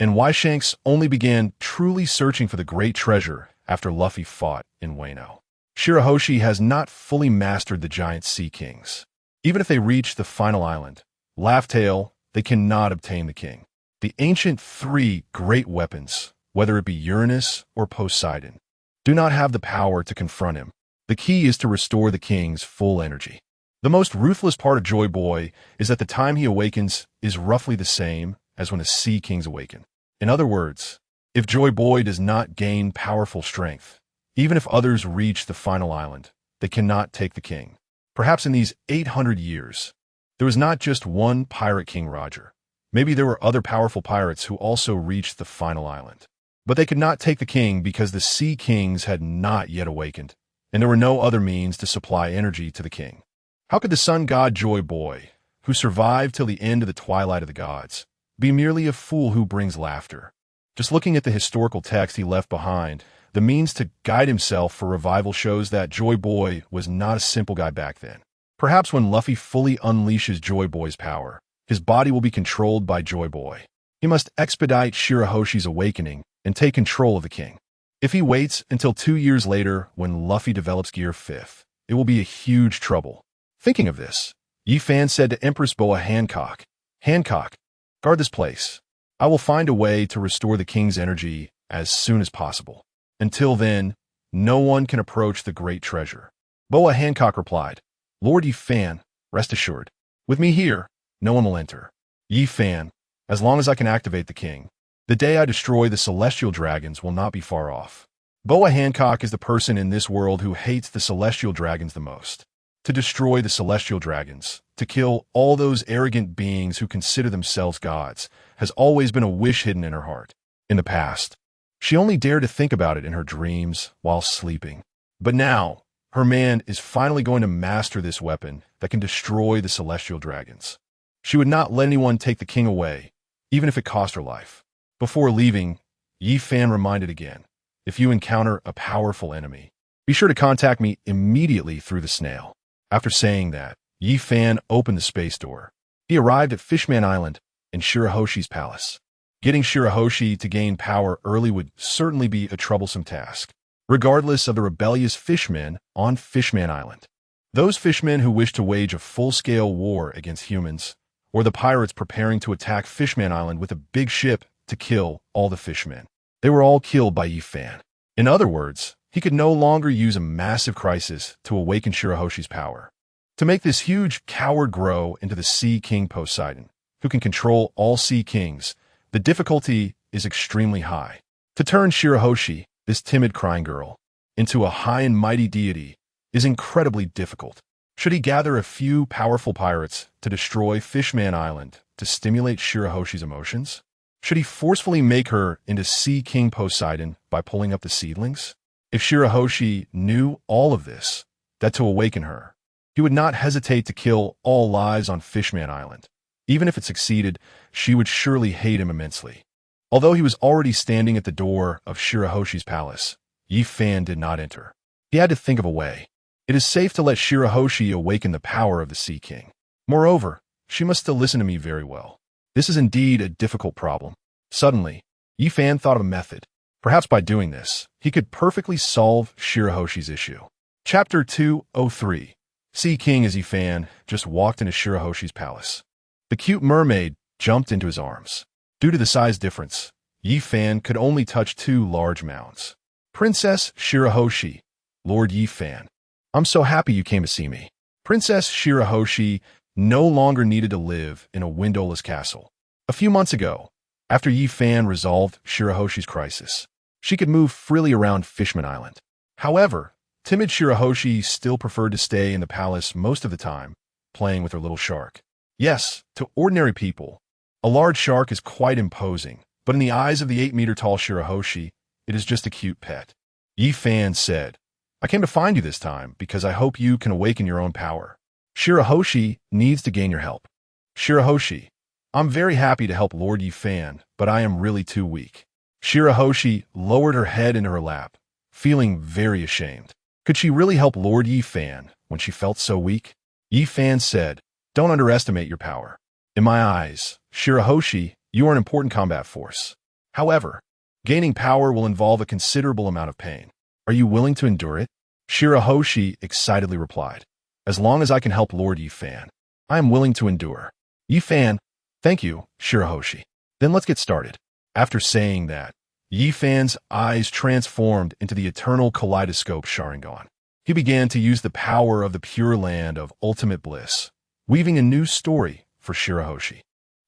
and why Shanks only began truly searching for the great treasure after Luffy fought in Wano. Shirahoshi has not fully mastered the giant Sea Kings. Even if they reach the final island, Laugh-Tale, they cannot obtain the king. The ancient three great weapons, whether it be Uranus or Poseidon, do not have the power to confront him. The key is to restore the king's full energy. The most ruthless part of Joy Boy is that the time he awakens is roughly the same as when the Sea Kings awaken. In other words, if Joy Boy does not gain powerful strength, even if others reach the final island, they cannot take the king. Perhaps in these 800 years, there was not just one Pirate King Roger. Maybe there were other powerful pirates who also reached the final island. But they could not take the king because the Sea Kings had not yet awakened, and there were no other means to supply energy to the king. How could the sun god Joy Boy, who survived till the end of the Twilight of the Gods, be merely a fool who brings laughter? Just looking at the historical text he left behind, the means to guide himself for revival shows that Joy Boy was not a simple guy back then. Perhaps when Luffy fully unleashes Joy Boy's power, his body will be controlled by Joy Boy. He must expedite Shirahoshi's awakening and take control of the king. If he waits until 2 years later when Luffy develops Gear 5th, it will be a huge trouble. Thinking of this, Yi Fan said to Empress Boa Hancock, "Hancock, guard this place. I will find a way to restore the king's energy as soon as possible. Until then, no one can approach the great treasure." Boa Hancock replied, "Lord Yi Fan, rest assured. With me here, no one will enter. Yi Fan, as long as I can activate the king, the day I destroy the celestial dragons will not be far off." Boa Hancock is the person in this world who hates the celestial dragons the most. To destroy the celestial dragons, to kill all those arrogant beings who consider themselves gods, has always been a wish hidden in her heart. In the past, she only dared to think about it in her dreams while sleeping. But now, her man is finally going to master this weapon that can destroy the celestial dragons. She would not let anyone take the king away, even if it cost her life. Before leaving, Yi Fan reminded again, "If you encounter a powerful enemy, be sure to contact me immediately through the snail." After saying that, Yi Fan opened the space door. He arrived at Fishman Island in Shirahoshi's palace. Getting Shirahoshi to gain power early would certainly be a troublesome task, regardless of the rebellious fishmen on Fishman Island. Those fishmen who wish to wage a full-scale war against humans, or the pirates preparing to attack Fishman Island with a big ship to kill all the fishmen. They were all killed by Yi Fan. In other words, he could no longer use a massive crisis to awaken Shirahoshi's power. To make this huge coward grow into the Sea King Poseidon, who can control all Sea Kings, the difficulty is extremely high. To turn Shirahoshi, this timid crying girl, into a high and mighty deity is incredibly difficult. Should he gather a few powerful pirates to destroy Fishman Island to stimulate Shirahoshi's emotions? Should he forcefully make her into Sea King Poseidon by pulling up the seedlings? If Shirahoshi knew all of this, that to awaken her, he would not hesitate to kill all lives on Fishman Island. Even if it succeeded, she would surely hate him immensely. Although he was already standing at the door of Shirahoshi's palace, Yi Fan did not enter. He had to think of a way. It is safe to let Shirahoshi awaken the power of the Sea King. Moreover, she must still listen to me very well. This is indeed a difficult problem. Suddenly, Yi Fan thought of a method. Perhaps by doing this, he could perfectly solve Shirahoshi's issue. Chapter 203. Sea King as Yifan just walked into Shirahoshi's palace. The cute mermaid jumped into his arms. Due to the size difference, Yifan could only touch two large mounds. Princess Shirahoshi, Lord Yifan, I'm so happy you came to see me. Princess Shirahoshi no longer needed to live in a windowless castle. A few months ago, after Yifan resolved Shirahoshi's crisis, she could move freely around Fishman Island. However, timid Shirahoshi still preferred to stay in the palace most of the time, playing with her little shark. Yes, to ordinary people, a large shark is quite imposing, but in the eyes of the 8-meter-tall Shirahoshi, it is just a cute pet. Yifan said, I came to find you this time because I hope you can awaken your own power. Shirahoshi needs to gain your help. Shirahoshi, I'm very happy to help Lord Yifan, but I am really too weak. Shirahoshi lowered her head into her lap, feeling very ashamed. Could she really help Lord Yifan when she felt so weak? Yifan said, Don't underestimate your power. In my eyes, Shirahoshi, you are an important combat force. However, gaining power will involve a considerable amount of pain. Are you willing to endure it? Shirahoshi excitedly replied, As long as I can help Lord Yifan, I am willing to endure. Yifan, thank you, Shirahoshi. Then let's get started. After saying that, Yifan's eyes transformed into the eternal kaleidoscope Sharingan. He began to use the power of the pure land of ultimate bliss, weaving a new story for Shirahoshi.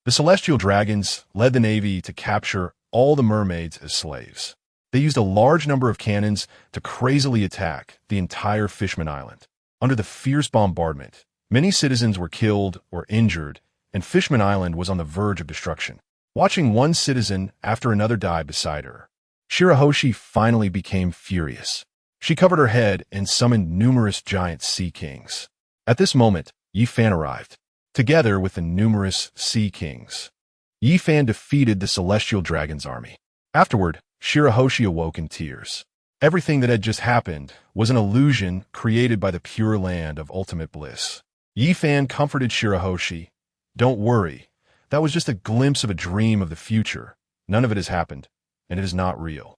The celestial dragons led the navy to capture all the mermaids as slaves. They used a large number of cannons to crazily attack the entire Fishman Island. Under the fierce bombardment, many citizens were killed or injured, and Fishman Island was on the verge of destruction. Watching one citizen after another die beside her, Shirahoshi finally became furious. She covered her head and summoned numerous giant sea kings. At this moment, Yifan arrived, together with the numerous sea kings. Yifan defeated the celestial dragon's army. Afterward, Shirahoshi awoke in tears. Everything that had just happened was an illusion created by the pure land of ultimate bliss. Yifan comforted Shirahoshi. Don't worry. That was just a glimpse of a dream of the future. None of it has happened, and it is not real.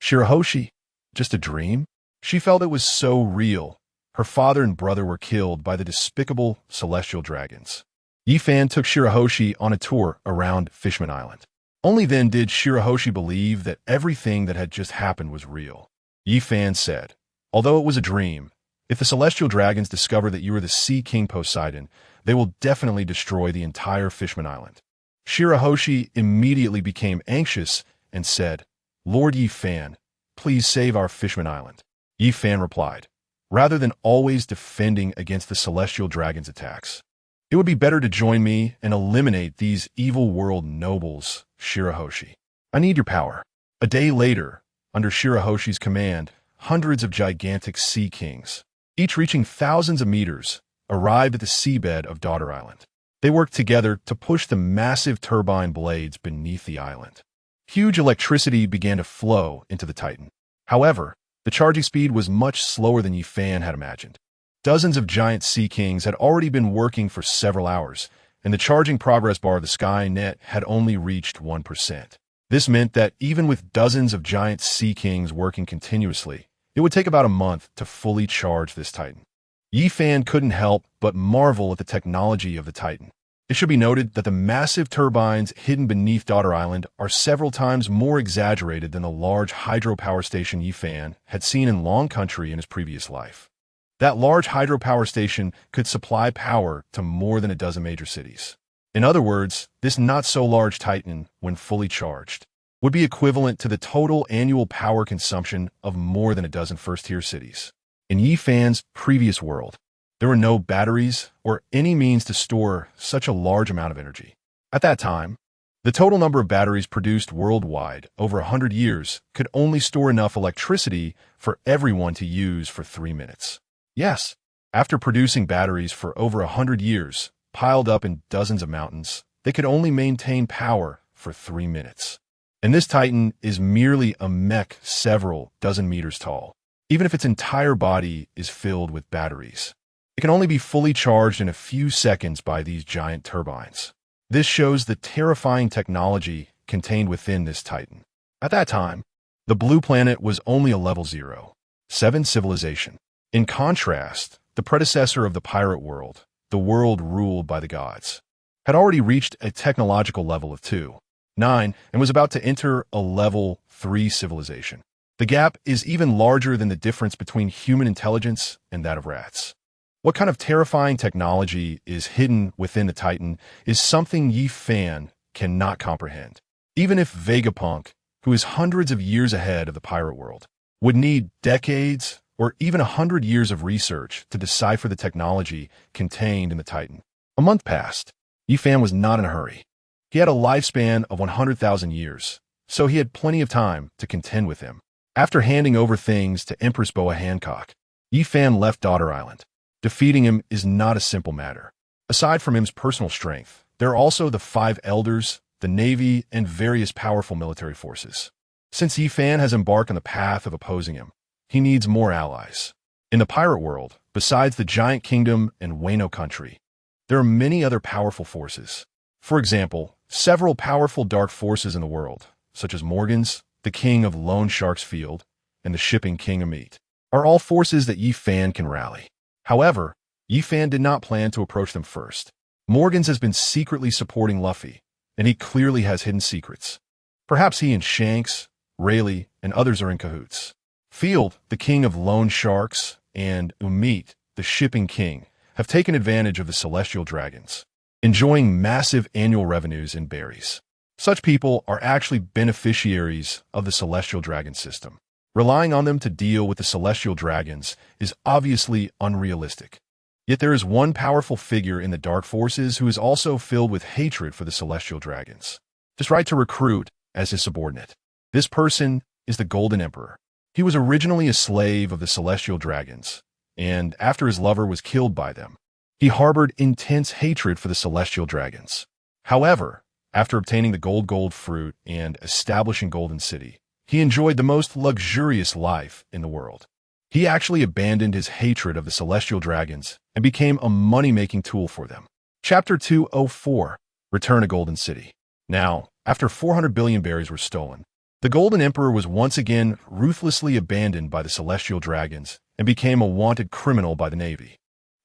Shirahoshi, just a dream? She felt it was so real. Her father and brother were killed by the despicable celestial dragons. Yifan took Shirahoshi on a tour around Fishman Island. Only then did Shirahoshi believe that everything that had just happened was real. Yifan said, Although it was a dream, if the celestial dragons discover that you are the Sea King Poseidon, they will definitely destroy the entire Fishman Island. Shirahoshi immediately became anxious and said, Lord Yifan, please save our Fishman Island. Yifan replied, Rather than always defending against the celestial dragon's attacks, it would be better to join me and eliminate these evil world nobles, Shirahoshi. I need your power. A day later, under Shirahoshi's command, hundreds of gigantic sea kings, each reaching thousands of meters, arrived at the seabed of Daughter Island. They worked together to push the massive turbine blades beneath the island. Huge electricity began to flow into the Titan. However, the charging speed was much slower than Yifan had imagined. Dozens of giant sea kings had already been working for several hours, and the charging progress bar of the Skynet had only reached 1%. This meant that even with dozens of giant sea kings working continuously, it would take about a month to fully charge this Titan. Yifan couldn't help but marvel at the technology of the Titan. It should be noted that the massive turbines hidden beneath Daughter Island are several times more exaggerated than the large hydropower station Yifan had seen in Long Country in his previous life. That large hydropower station could supply power to more than a dozen major cities. In other words, this not-so-large Titan, when fully charged, would be equivalent to the total annual power consumption of more than a dozen first-tier cities. In Yifan's previous world, there were no batteries or any means to store such a large amount of energy. At that time, the total number of batteries produced worldwide over 100 years could only store enough electricity for everyone to use for 3 minutes. Yes, after producing batteries for over 100 years, piled up in dozens of mountains, they could only maintain power for 3 minutes. And this Titan is merely a mech several dozen meters tall. Even if its entire body is filled with batteries, it can only be fully charged in a few seconds by these giant turbines. This shows the terrifying technology contained within this Titan. At that time, the blue planet was only a level 0, 7 civilization. In contrast, the predecessor of the pirate world, the world ruled by the gods, had already reached a technological level of 2.9 and was about to enter a level 3 civilization. The gap is even larger than the difference between human intelligence and that of rats. What kind of terrifying technology is hidden within the Titan is something Yi Fan cannot comprehend. Even if Vegapunk, who is hundreds of years ahead of the pirate world, would need decades or even 100 years of research to decipher the technology contained in the Titan. A month passed. Yi Fan was not in a hurry. He had a lifespan of 100,000 years, so he had plenty of time to contend with him. After handing over things to Empress Boa Hancock, Yi Fan left Daughter Island. Defeating him is not a simple matter. Aside from him's personal strength, there are also the 5 elders, the navy, and various powerful military forces. Since Yi Fan has embarked on the path of opposing him, he needs more allies. In the pirate world, besides the Giant Kingdom and Wano country, there are many other powerful forces. For example, several powerful dark forces in the world, such as Morgan's, the king of Lone Shark's Field, and the shipping king Amit, are all forces that Yi Fan can rally. However, Yi Fan did not plan to approach them first. Morgan's has been secretly supporting Luffy, and he clearly has hidden secrets. Perhaps he and Shanks, Rayleigh, and others are in cahoots. Field, the king of Lone Sharks, and Umit, the shipping king, have taken advantage of the celestial dragons, enjoying massive annual revenues in berries. Such people are actually beneficiaries of the celestial dragon system. Relying on them to deal with the celestial dragons is obviously unrealistic. Yet there is one powerful figure in the dark forces who is also filled with hatred for the celestial dragons, just right to recruit as his subordinate. This person is the Golden Emperor. He was originally a slave of the celestial dragons, and after his lover was killed by them, he harbored intense hatred for the celestial dragons. However, after obtaining the gold fruit and establishing Golden City, he enjoyed the most luxurious life in the world. He actually abandoned his hatred of the celestial dragons and became a money-making tool for them. Chapter 204, Return to Golden City. Now, after 400 billion berries were stolen, the Golden Emperor was once again ruthlessly abandoned by the celestial dragons and became a wanted criminal by the Navy.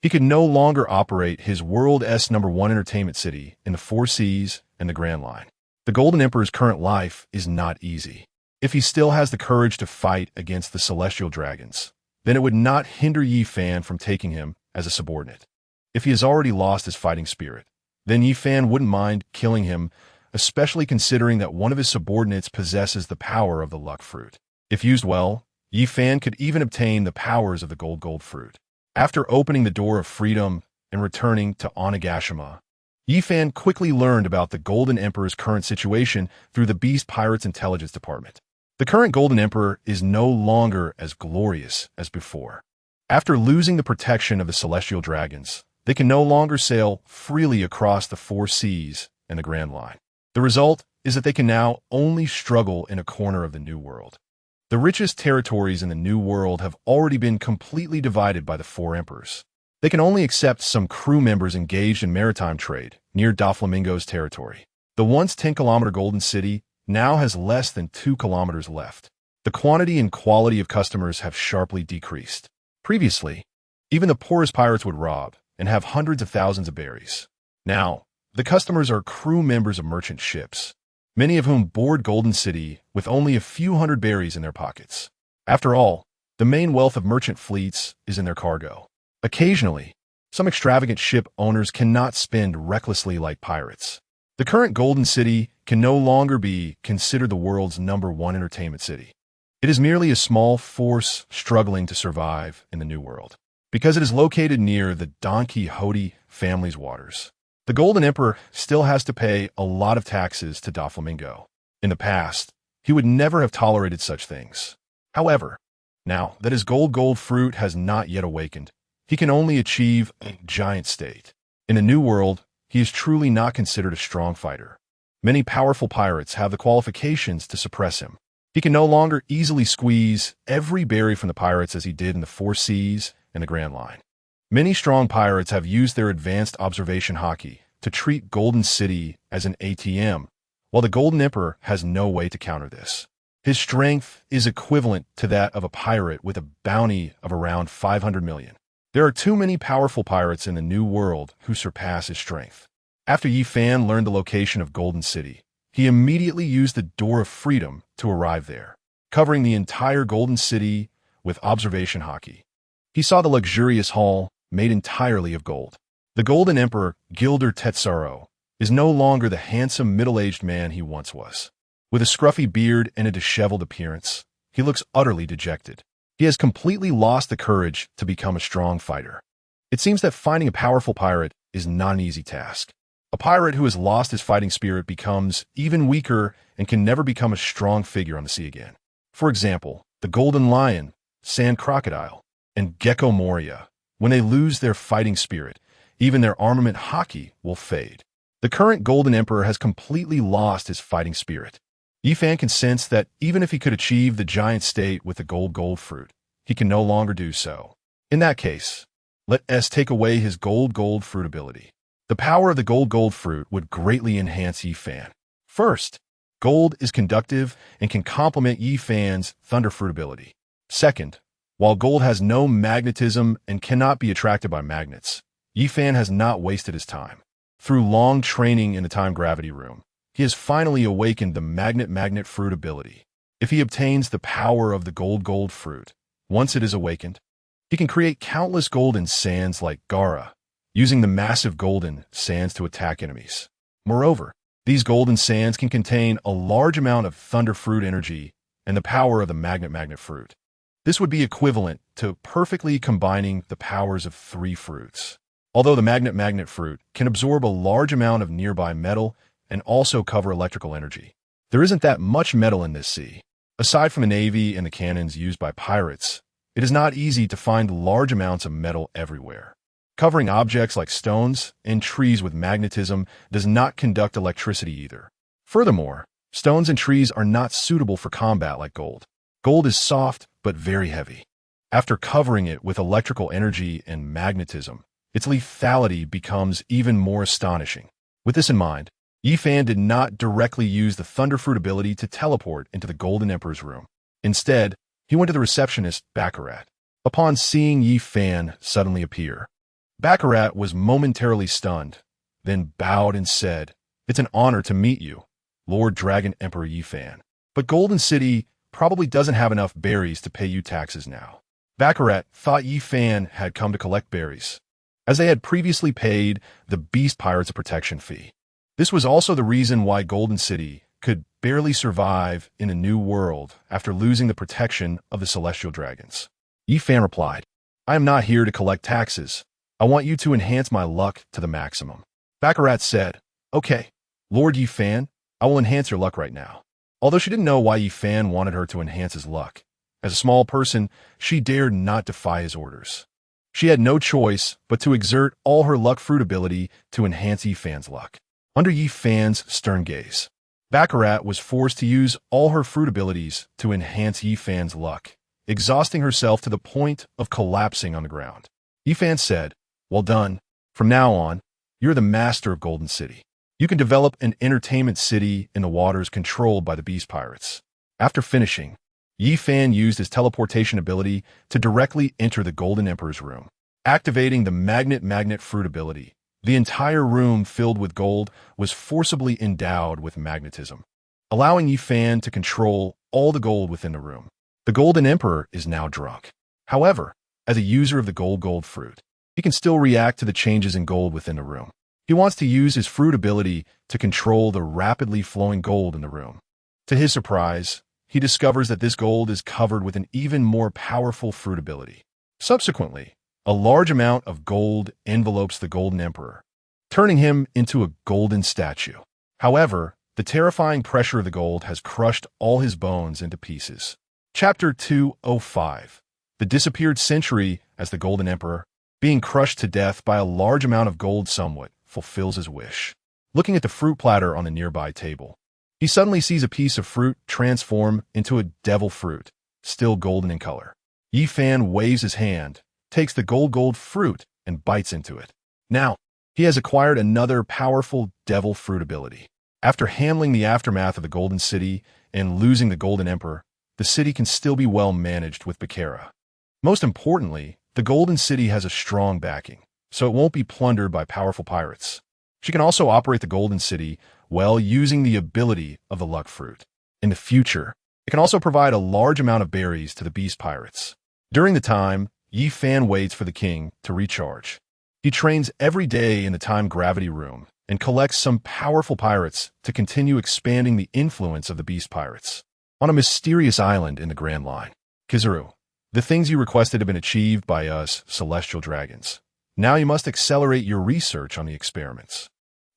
He could no longer operate his world's #1 entertainment city in the 4 seas and the Grand Line. The Golden Emperor's current life is not easy. If he still has the courage to fight against the celestial dragons, then it would not hinder Yi Fan from taking him as a subordinate. If he has already lost his fighting spirit, then Yi Fan wouldn't mind killing him, especially considering that one of his subordinates possesses the power of the luck fruit. If used well, Yi Fan could even obtain the powers of the gold fruit. After opening the door of freedom and returning to Onigashima, Yi Fan quickly learned about the Golden Emperor's current situation through the Beast Pirates Intelligence Department. The current Golden Emperor is no longer as glorious as before. After losing the protection of the celestial dragons, they can no longer sail freely across the 4 seas and the Grand Line. The result is that they can now only struggle in a corner of the New World. The richest territories in the New World have already been completely divided by the 4 emperors. They can only accept some crew members engaged in maritime trade near Doflamingo's territory. The once 10-kilometer Golden City now has less than 2 kilometers left. The quantity and quality of customers have sharply decreased. Previously, even the poorest pirates would rob and have hundreds of thousands of berries. Now, the customers are crew members of merchant ships, many of whom board Golden City with only a few hundred berries in their pockets. After all, the main wealth of merchant fleets is in their cargo. Occasionally, some extravagant ship owners cannot spend recklessly like pirates. The current Golden City can no longer be considered the world's #1 entertainment city. It is merely a small force struggling to survive in the New World, because it is located near the Don Quixote family's waters. The Golden Emperor still has to pay a lot of taxes to Doflamingo. In the past, he would never have tolerated such things. However, now that his gold fruit has not yet awakened, he can only achieve a giant state. In the New World, he is truly not considered a strong fighter. Many powerful pirates have the qualifications to suppress him. He can no longer easily squeeze every berry from the pirates as he did in the 4 seas and the Grand Line. Many strong pirates have used their advanced observation haki to treat Golden City as an ATM, while the Golden Emperor has no way to counter this. His strength is equivalent to that of a pirate with a bounty of around 500 million. There are too many powerful pirates in the New World who surpass his strength. After Yi Fan learned the location of Golden City, he immediately used the Door of Freedom to arrive there, covering the entire Golden City with observation hockey. He saw the luxurious hall made entirely of gold. The Golden Emperor, Gilder Tetsuro, is no longer the handsome middle-aged man he once was. With a scruffy beard and a disheveled appearance, he looks utterly dejected. He has completely lost the courage to become a strong fighter. It seems that finding a powerful pirate is not an easy task. A pirate who has lost his fighting spirit becomes even weaker and can never become a strong figure on the sea again. For example, the Golden Lion, Sand Crocodile, and Gecko Moria, when they lose their fighting spirit, even their armament hockey will fade. The current Golden Emperor has completely lost his fighting spirit. Yi Fan can sense that even if he could achieve the giant state with the gold fruit, he can no longer do so. In that case, let us take away his gold fruit ability. The power of the gold fruit would greatly enhance Yi Fan. First, gold is conductive and can complement Yi Fan's thunder fruit ability. Second, while gold has no magnetism and cannot be attracted by magnets, Yi Fan has not wasted his time. Through long training in the time-gravity room, he has finally awakened the magnet fruit ability. If he obtains the power of the gold fruit, once it is awakened, he can create countless golden sands like Gaara, using the massive golden sands to attack enemies. Moreover, these golden sands can contain a large amount of thunder fruit energy and the power of the magnet fruit. This would be equivalent to perfectly combining the powers of 3 fruits. Although the magnet fruit can absorb a large amount of nearby metal and also cover electrical energy, there isn't that much metal in this sea. Aside from the navy and the cannons used by pirates, it is not easy to find large amounts of metal everywhere. Covering objects like stones and trees with magnetism does not conduct electricity either. Furthermore, stones and trees are not suitable for combat like gold. Gold is soft but very heavy. After covering it with electrical energy and magnetism, its lethality becomes even more astonishing. With this in mind, Yi Fan did not directly use the thunder fruit ability to teleport into the Golden Emperor's room. Instead, he went to the receptionist, Baccarat. Upon seeing Yi Fan suddenly appear, Baccarat was momentarily stunned, then bowed and said, "It's an honor to meet you, Lord Dragon Emperor Yi Fan. But Golden City probably doesn't have enough berries to pay you taxes now." Baccarat thought Yi Fan had come to collect berries, as they had previously paid the Beast Pirates a protection fee. This was also the reason why Golden City could barely survive in a new world after losing the protection of the Celestial Dragons. Yi Fan replied, "I am not here to collect taxes. I want you to enhance my luck to the maximum." Baccarat said, "Okay, Lord Yi Fan, I will enhance your luck right now." Although she didn't know why Yi Fan wanted her to enhance his luck, as a small person, she dared not defy his orders. She had no choice but to exert all her luck fruit ability to enhance Yi Fan's luck. Under Yi Fan's stern gaze, Baccarat was forced to use all her fruit abilities to enhance Yi Fan's luck, exhausting herself to the point of collapsing on the ground. Yi Fan said, "Well done. From now on, you're the master of Golden City. You can develop an entertainment city in the waters controlled by the Beast Pirates." After finishing, Yi Fan used his teleportation ability to directly enter the Golden Emperor's room. Activating the magnet fruit ability, the entire room filled with gold was forcibly endowed with magnetism, allowing Yi Fan to control all the gold within the room. The Golden Emperor is now drunk. However, as a user of the gold fruit, he can still react to the changes in gold within the room. He wants to use his fruit ability to control the rapidly flowing gold in the room. To his surprise, he discovers that this gold is covered with an even more powerful fruit ability. Subsequently, a large amount of gold envelopes the Golden Emperor, turning him into a golden statue. However, the terrifying pressure of the gold has crushed all his bones into pieces. Chapter 205. The Disappeared Century as the Golden Emperor, being crushed to death by a large amount of gold somewhat, fulfills his wish. Looking at the fruit platter on the nearby table, he suddenly sees a piece of fruit transform into a devil fruit, still golden in color. Yi Fan waves his hand, takes the gold fruit, and bites into it. Now, he has acquired another powerful devil fruit ability. After handling the aftermath of the Golden City and losing the Golden Emperor, the city can still be well managed with Bakera. Most importantly, the Golden City has a strong backing, so it won't be plundered by powerful pirates. She can also operate the Golden City well using the ability of the Luck Fruit. In the future, it can also provide a large amount of berries to the beast pirates. During the time, Yi Fan waits for the king to recharge. He trains every day in the time gravity room and collects some powerful pirates to continue expanding the influence of the beast pirates. On a mysterious island in the Grand Line, Kizaru, the things you requested have been achieved by us celestial dragons. Now you must accelerate your research on the experiments.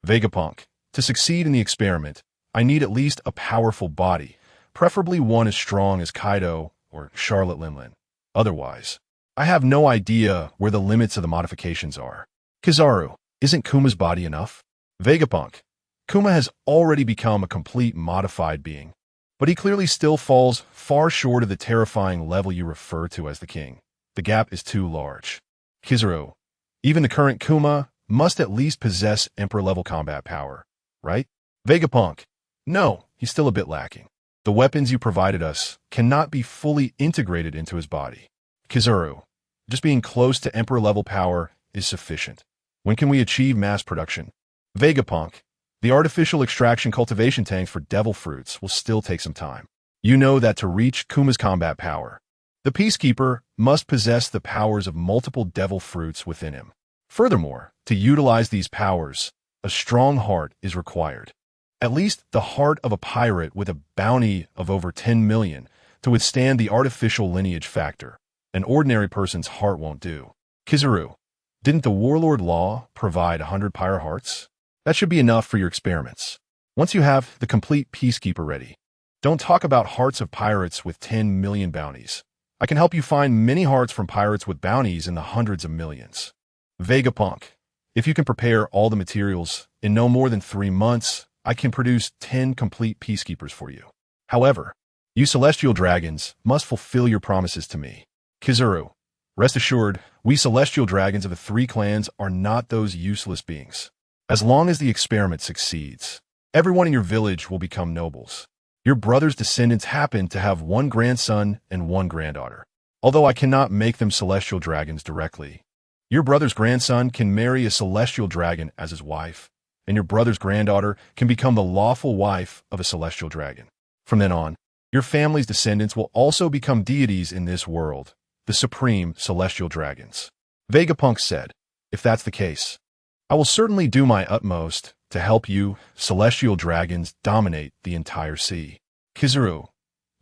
Vegapunk, to succeed in the experiment, I need at least a powerful body, preferably one as strong as Kaido or Charlotte Linlin. Otherwise, I have no idea where the limits of the modifications are. Kizaru, isn't Kuma's body enough? Vegapunk, Kuma has already become a complete modified being, but he clearly still falls far short of the terrifying level you refer to as the king. The gap is too large. Kizaru, even the current Kuma must at least possess Emperor-level combat power, right? Vegapunk, no, he's still a bit lacking. The weapons you provided us cannot be fully integrated into his body. Kizaru, just being close to Emperor-level power is sufficient. When can we achieve mass production? Vegapunk, the artificial extraction cultivation tanks for devil fruits will still take some time. You know that to reach Kuma's combat power, the Peacekeeper must possess the powers of multiple devil fruits within him. Furthermore, to utilize these powers, a strong heart is required. At least the heart of a pirate with a bounty of over 10 million to withstand the artificial lineage factor. An ordinary person's heart won't do. Kizaru, didn't the Warlord Law provide 100 pyre hearts? That should be enough for your experiments. Once you have the complete Peacekeeper ready, don't talk about hearts of pirates with 10 million bounties. I can help you find many hearts from pirates with bounties in the hundreds of millions. Vegapunk, if you can prepare all the materials in no more than 3 months, I can produce 10 complete Peacekeepers for you. However, you celestial dragons must fulfill your promises to me. Kizaru, rest assured, we celestial dragons of the 3 clans are not those useless beings. As long as the experiment succeeds, everyone in your village will become nobles. Your brother's descendants happen to have 1 grandson and 1 granddaughter. Although I cannot make them celestial dragons directly, your brother's grandson can marry a celestial dragon as his wife, and your brother's granddaughter can become the lawful wife of a celestial dragon. From then on, your family's descendants will also become deities in this world, the supreme celestial dragons. Vegapunk said, if that's the case, I will certainly do my utmost to help you celestial dragons dominate the entire sea. Kizaru,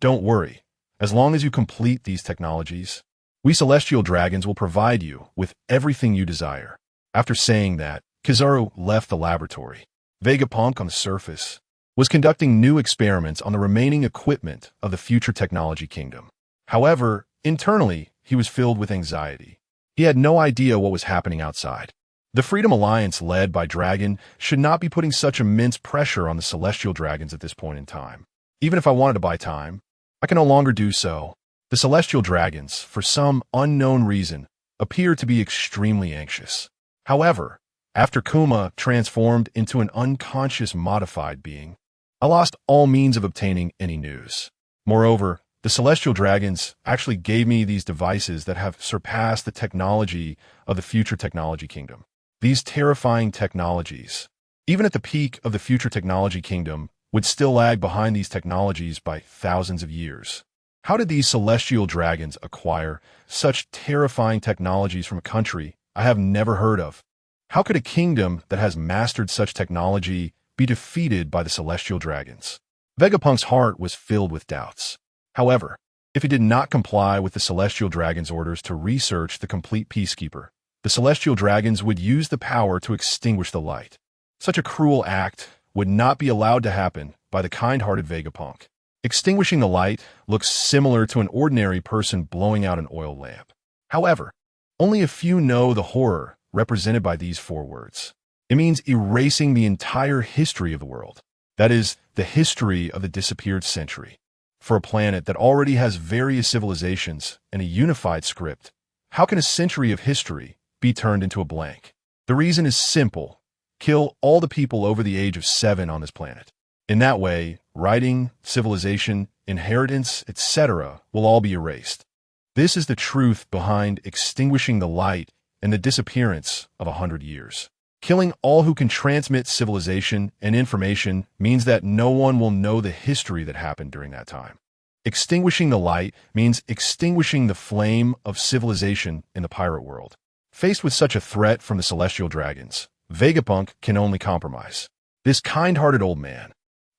don't worry. As long as you complete these technologies, we celestial dragons will provide you with everything you desire. After saying that, Kizaru left the laboratory. Vegapunk on the surface was conducting new experiments on the remaining equipment of the future technology kingdom. However, internally, he was filled with anxiety. He had no idea what was happening outside. The Freedom Alliance led by Dragon should not be putting such immense pressure on the celestial dragons at this point in time. Even if I wanted to buy time, I can no longer do so. The celestial dragons, for some unknown reason, appear to be extremely anxious. However, after Kuma transformed into an unconscious modified being, I lost all means of obtaining any news. Moreover, the celestial dragons actually gave me these devices that have surpassed the technology of the future technology kingdom. These terrifying technologies, even at the peak of the future technology kingdom, would still lag behind these technologies by thousands of years. How did these celestial dragons acquire such terrifying technologies from a country I have never heard of? How could a kingdom that has mastered such technology be defeated by the celestial dragons? Vegapunk's heart was filled with doubts. However, if he did not comply with the celestial dragon's orders to research the complete Peacekeeper, the celestial dragons would use the power to extinguish the light. Such a cruel act would not be allowed to happen by the kind-hearted Vegapunk. Extinguishing the light looks similar to an ordinary person blowing out an oil lamp. However, only a few know the horror represented by these 4 words. It means erasing the entire history of the world. That is, the history of the disappeared century. For a planet that already has various civilizations and a unified script, how can a century of history be turned into a blank? The reason is simple. Kill all the people over the age of 7 on this planet. In that way, writing, civilization, inheritance, etc. will all be erased. This is the truth behind extinguishing the light and the disappearance of 100 years. Killing all who can transmit civilization and information means that no one will know the history that happened during that time. Extinguishing the light means extinguishing the flame of civilization in the pirate world. Faced with such a threat from the celestial dragons, Vegapunk can only compromise. This kind-hearted old man,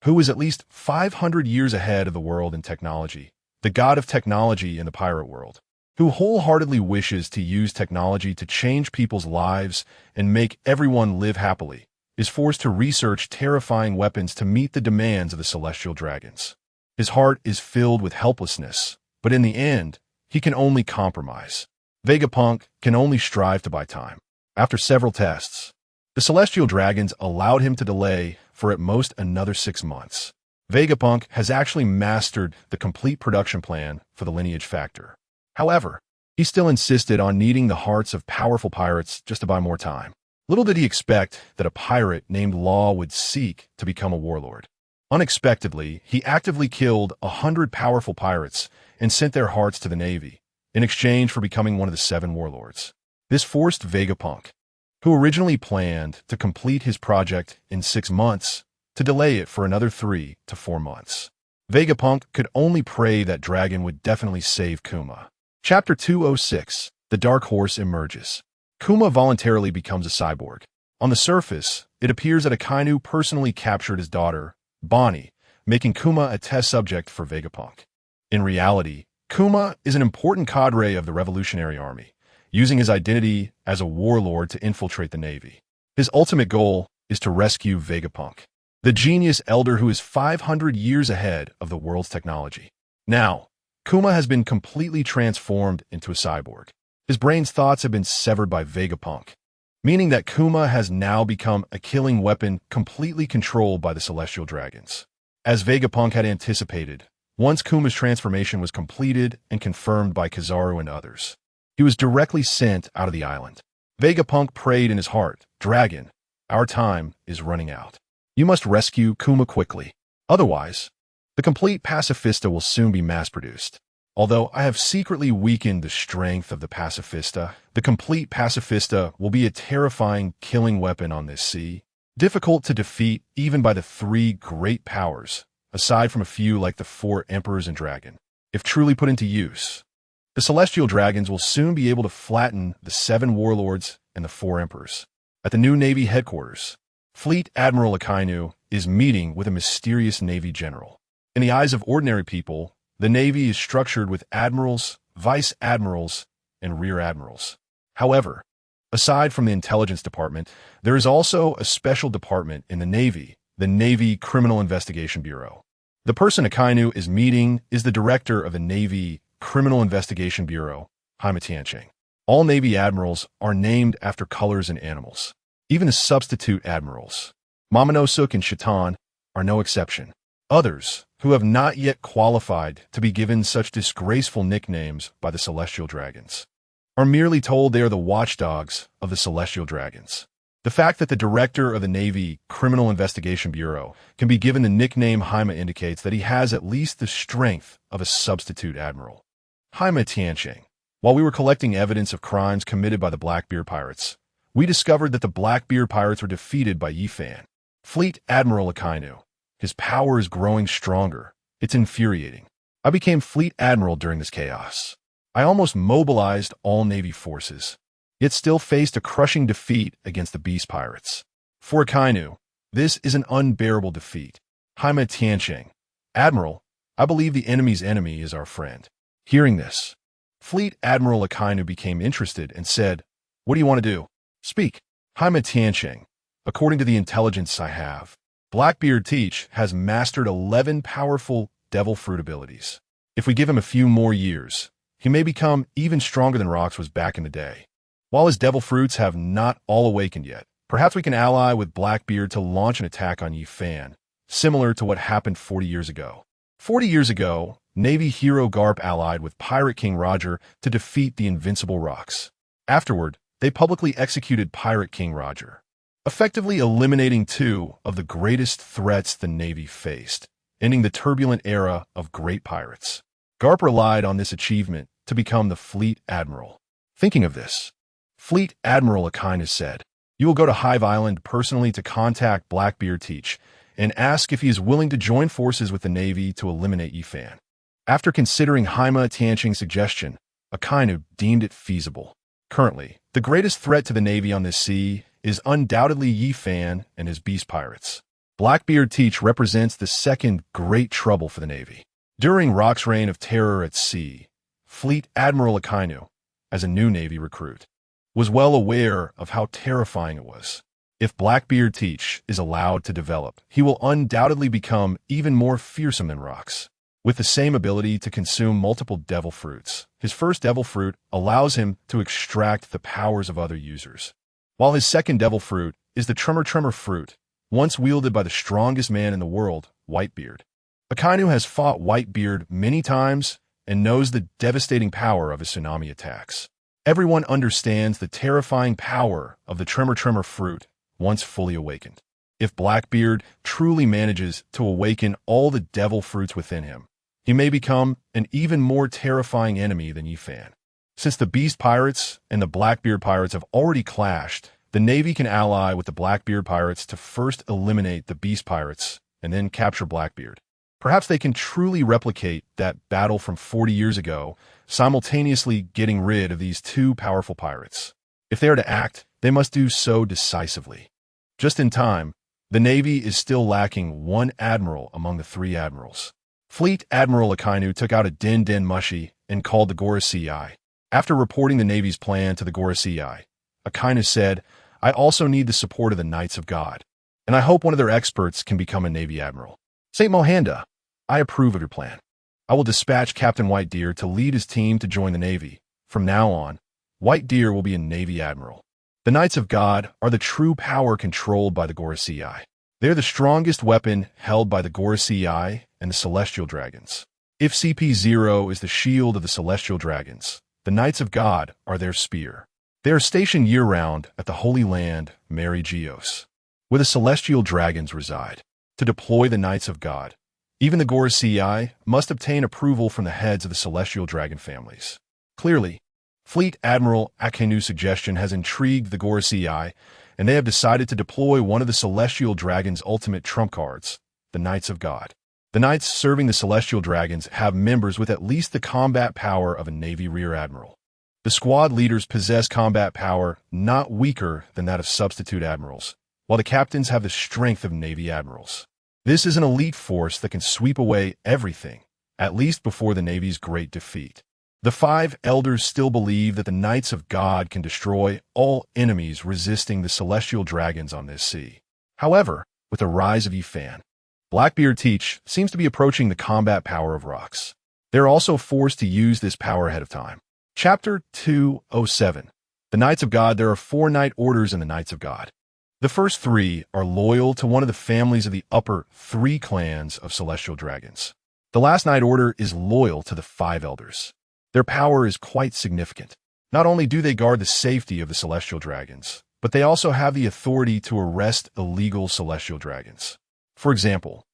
who is at least 500 years ahead of the world in technology, the god of technology in the pirate world, who wholeheartedly wishes to use technology to change people's lives and make everyone live happily, is forced to research terrifying weapons to meet the demands of the celestial dragons. His heart is filled with helplessness, but in the end, he can only compromise. Vegapunk can only strive to buy time. After several tests, the celestial dragons allowed him to delay for at most another 6 months. Vegapunk has actually mastered the complete production plan for the lineage factor. However, he still insisted on needing the hearts of powerful pirates just to buy more time. Little did he expect that a pirate named Law would seek to become a warlord. Unexpectedly, he actively killed 100 powerful pirates and sent their hearts to the Navy, in exchange for becoming one of the 7 warlords. This forced Vegapunk, who originally planned to complete his project in 6 months, to delay it for another 3 to 4 months. Vegapunk could only pray that Dragon would definitely save Kuma. Chapter 206, The Dark Horse Emerges. Kuma voluntarily becomes a cyborg. On the surface, it appears that Akainu personally captured his daughter, Bonnie, making Kuma a test subject for Vegapunk. In reality, Kuma is an important cadre of the Revolutionary Army, using his identity as a warlord to infiltrate the Navy. His ultimate goal is to rescue Vegapunk, the genius elder who is 500 years ahead of the world's technology. Now, Kuma has been completely transformed into a cyborg. His brain's thoughts have been severed by Vegapunk, meaning that Kuma has now become a killing weapon completely controlled by the celestial dragons. As Vegapunk had anticipated, once Kuma's transformation was completed and confirmed by Kizaru and others, he was directly sent out of the island. Vegapunk prayed in his heart, "Dragon, our time is running out. You must rescue Kuma quickly. Otherwise, the complete pacifista will soon be mass-produced. Although I have secretly weakened the strength of the pacifista, the complete pacifista will be a terrifying killing weapon on this sea, difficult to defeat even by the 3 great powers, aside from a few like the 4 emperors and dragon. If truly put into use, the celestial dragons will soon be able to flatten the 7 warlords and the 4 emperors. At the new Navy headquarters, Fleet Admiral Akainu is meeting with a mysterious Navy general. In the eyes of ordinary people, the Navy is structured with admirals, vice admirals, and rear admirals. However, aside from the intelligence department, there is also a special department in the Navy, the Navy Criminal Investigation Bureau. The person Akainu is meeting is the director of the Navy Criminal Investigation Bureau, Yamato. All Navy admirals are named after colors and animals. Even the substitute admirals, Momonosuke and Shaitan, are no exception. Others, who have not yet qualified to be given such disgraceful nicknames by the celestial dragons, are merely told they are the watchdogs of the celestial dragons. The fact that the director of the Navy Criminal Investigation Bureau can be given the nickname Haima indicates that he has at least the strength of a substitute admiral. Haima Tianqing. While we were collecting evidence of crimes committed by the Blackbeard pirates, we discovered that the Blackbeard pirates were defeated by Yifan. Fleet Admiral Akainu. His power is growing stronger. It's infuriating. I became Fleet Admiral during this chaos. I almost mobilized all Navy forces, yet still faced a crushing defeat against the Beast Pirates. For Akainu, this is an unbearable defeat. Haima Tianqing. Admiral, I believe the enemy's enemy is our friend. Hearing this, Fleet Admiral Akainu became interested and said, "What do you want to do? Speak." Haima Tianqing. According to the intelligence I have, Blackbeard Teach has mastered 11 powerful devil fruit abilities. If we give him a few more years, he may become even stronger than Rox was back in the day. While his devil fruits have not all awakened yet, perhaps we can ally with Blackbeard to launch an attack on Yifan, similar to what happened 40 years ago. 40 years ago, Navy hero Garp allied with Pirate King Roger to defeat the invincible Rox. Afterward, they publicly executed Pirate King Roger. effectively eliminating two of the greatest threats the Navy faced, ending the turbulent era of great pirates. Garp relied on this achievement to become the Fleet Admiral. Thinking of this, Fleet Admiral Akainu said, "You will go to Hive Island personally to contact Blackbeard Teach and ask if he is willing to join forces with the Navy to eliminate Yifan." After considering Haima Tianqing's suggestion, Akainu deemed it feasible. Currently, the greatest threat to the Navy on this sea is undoubtedly Yifan and his beast pirates. Blackbeard Teach represents the second great trouble for the Navy. During Rock's reign of terror at sea, Fleet Admiral Akainu, as a new Navy recruit, was well aware of how terrifying it was. If Blackbeard Teach is allowed to develop, he will undoubtedly become even more fearsome than Rocks. With the same ability to consume multiple devil fruits, his first devil fruit allows him to extract the powers of other users, while his second devil fruit is the Tremor fruit, once wielded by the strongest man in the world, Whitebeard. Akainu has fought Whitebeard many times and knows the devastating power of his tsunami attacks. Everyone understands the terrifying power of the Tremor fruit once fully awakened. If Blackbeard truly manages to awaken all the devil fruits within him, he may become an even more terrifying enemy than Yifan. Since the Beast Pirates and the Blackbeard Pirates have already clashed, the Navy can ally with the Blackbeard Pirates to first eliminate the Beast Pirates and then capture Blackbeard. Perhaps they can truly replicate that battle from 40 years ago, simultaneously getting rid of these two powerful pirates. If they are to act, they must do so decisively. Just in time, the Navy is still lacking one admiral among the three admirals. Fleet Admiral Akainu took out a Den Mushi and called the Gorosei. After reporting the Navy's plan to the Gorosei, Akainu said, "I also need the support of the Knights of God, and I hope one of their experts can become a Navy admiral. St. Mohanda, I approve of your plan. I will dispatch Captain Whitedeer to lead his team to join the Navy. From now on, Whitedeer will be a Navy admiral." The Knights of God are the true power controlled by the Gorosei. They are the strongest weapon held by the Gorosei and the Celestial Dragons. If CP0 is the shield of the Celestial Dragons, the Knights of God are their spear. They are stationed year-round at the Holy Land, Mary Geos, where the Celestial Dragons reside. To deploy the Knights of God, even the Gorosei must obtain approval from the heads of the Celestial Dragon families. Clearly, Fleet Admiral Akainu's suggestion has intrigued the Gorosei, and they have decided to deploy one of the Celestial Dragon's ultimate trump cards, the Knights of God. The Knights serving the Celestial Dragons have members with at least the combat power of a Navy Rear Admiral. The squad leaders possess combat power not weaker than that of substitute admirals, while the captains have the strength of Navy admirals. This is an elite force that can sweep away everything, at least before the Navy's great defeat. The five elders still believe that the Knights of God can destroy all enemies resisting the Celestial Dragons on this sea. However, with the rise of Yifan, Blackbeard Teach seems to be approaching the combat power of Rocks. They're also forced to use this power ahead of time. Chapter 207. The Knights of God. There are 4 Knight Orders in the Knights of God. The first 3 are loyal to one of the families of the upper 3 clans of Celestial Dragons. The last Knight Order is loyal to the 5 Elders. Their power is quite significant. Not only do they guard the safety of the Celestial Dragons, but they also have the authority to arrest illegal Celestial Dragons. For example,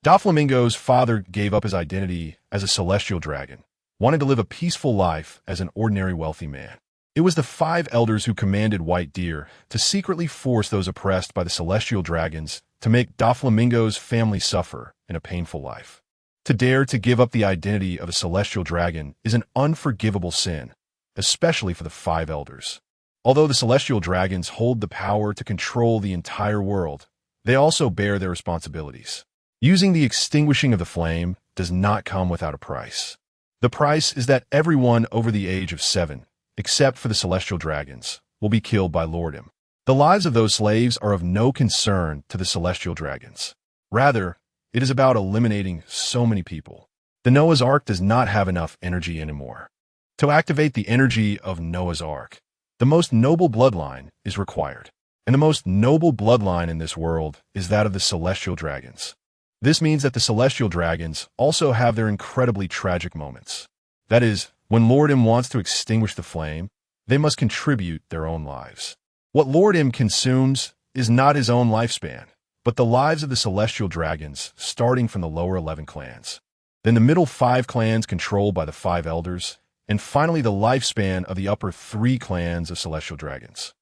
Doflamingo's father gave up his identity as a Celestial Dragon, wanting to live a peaceful life as an ordinary wealthy man. It was the 5 Elders who commanded Whitedeer to secretly force those oppressed by the Celestial Dragons to make Doflamingo's family suffer in a painful life. To dare to give up the identity of a Celestial Dragon is an unforgivable sin, especially for the 5 Elders. Although the Celestial Dragons hold the power to control the entire world, they also bear their responsibilities. Using the extinguishing of the flame does not come without a price. The price is that everyone over the age of 7, except for the Celestial Dragons, will be killed by Lordom. The lives of those slaves are of no concern to the Celestial Dragons. Rather, it is about eliminating so many people. The Noah's Ark does not have enough energy anymore. To activate the energy of Noah's Ark, the most noble bloodline is required. And the most noble bloodline in this world is that of the Celestial Dragons. This means that the Celestial Dragons also have their incredibly tragic moments. That is, when Lord M wants to extinguish the flame, they must contribute their own lives. What Lord M consumes is not his own lifespan, but the lives of the celestial dragons, starting from the lower 11 clans. Then the middle 5 clans controlled by the 5 elders, and finally the lifespan of the upper 3 clans of celestial dragons.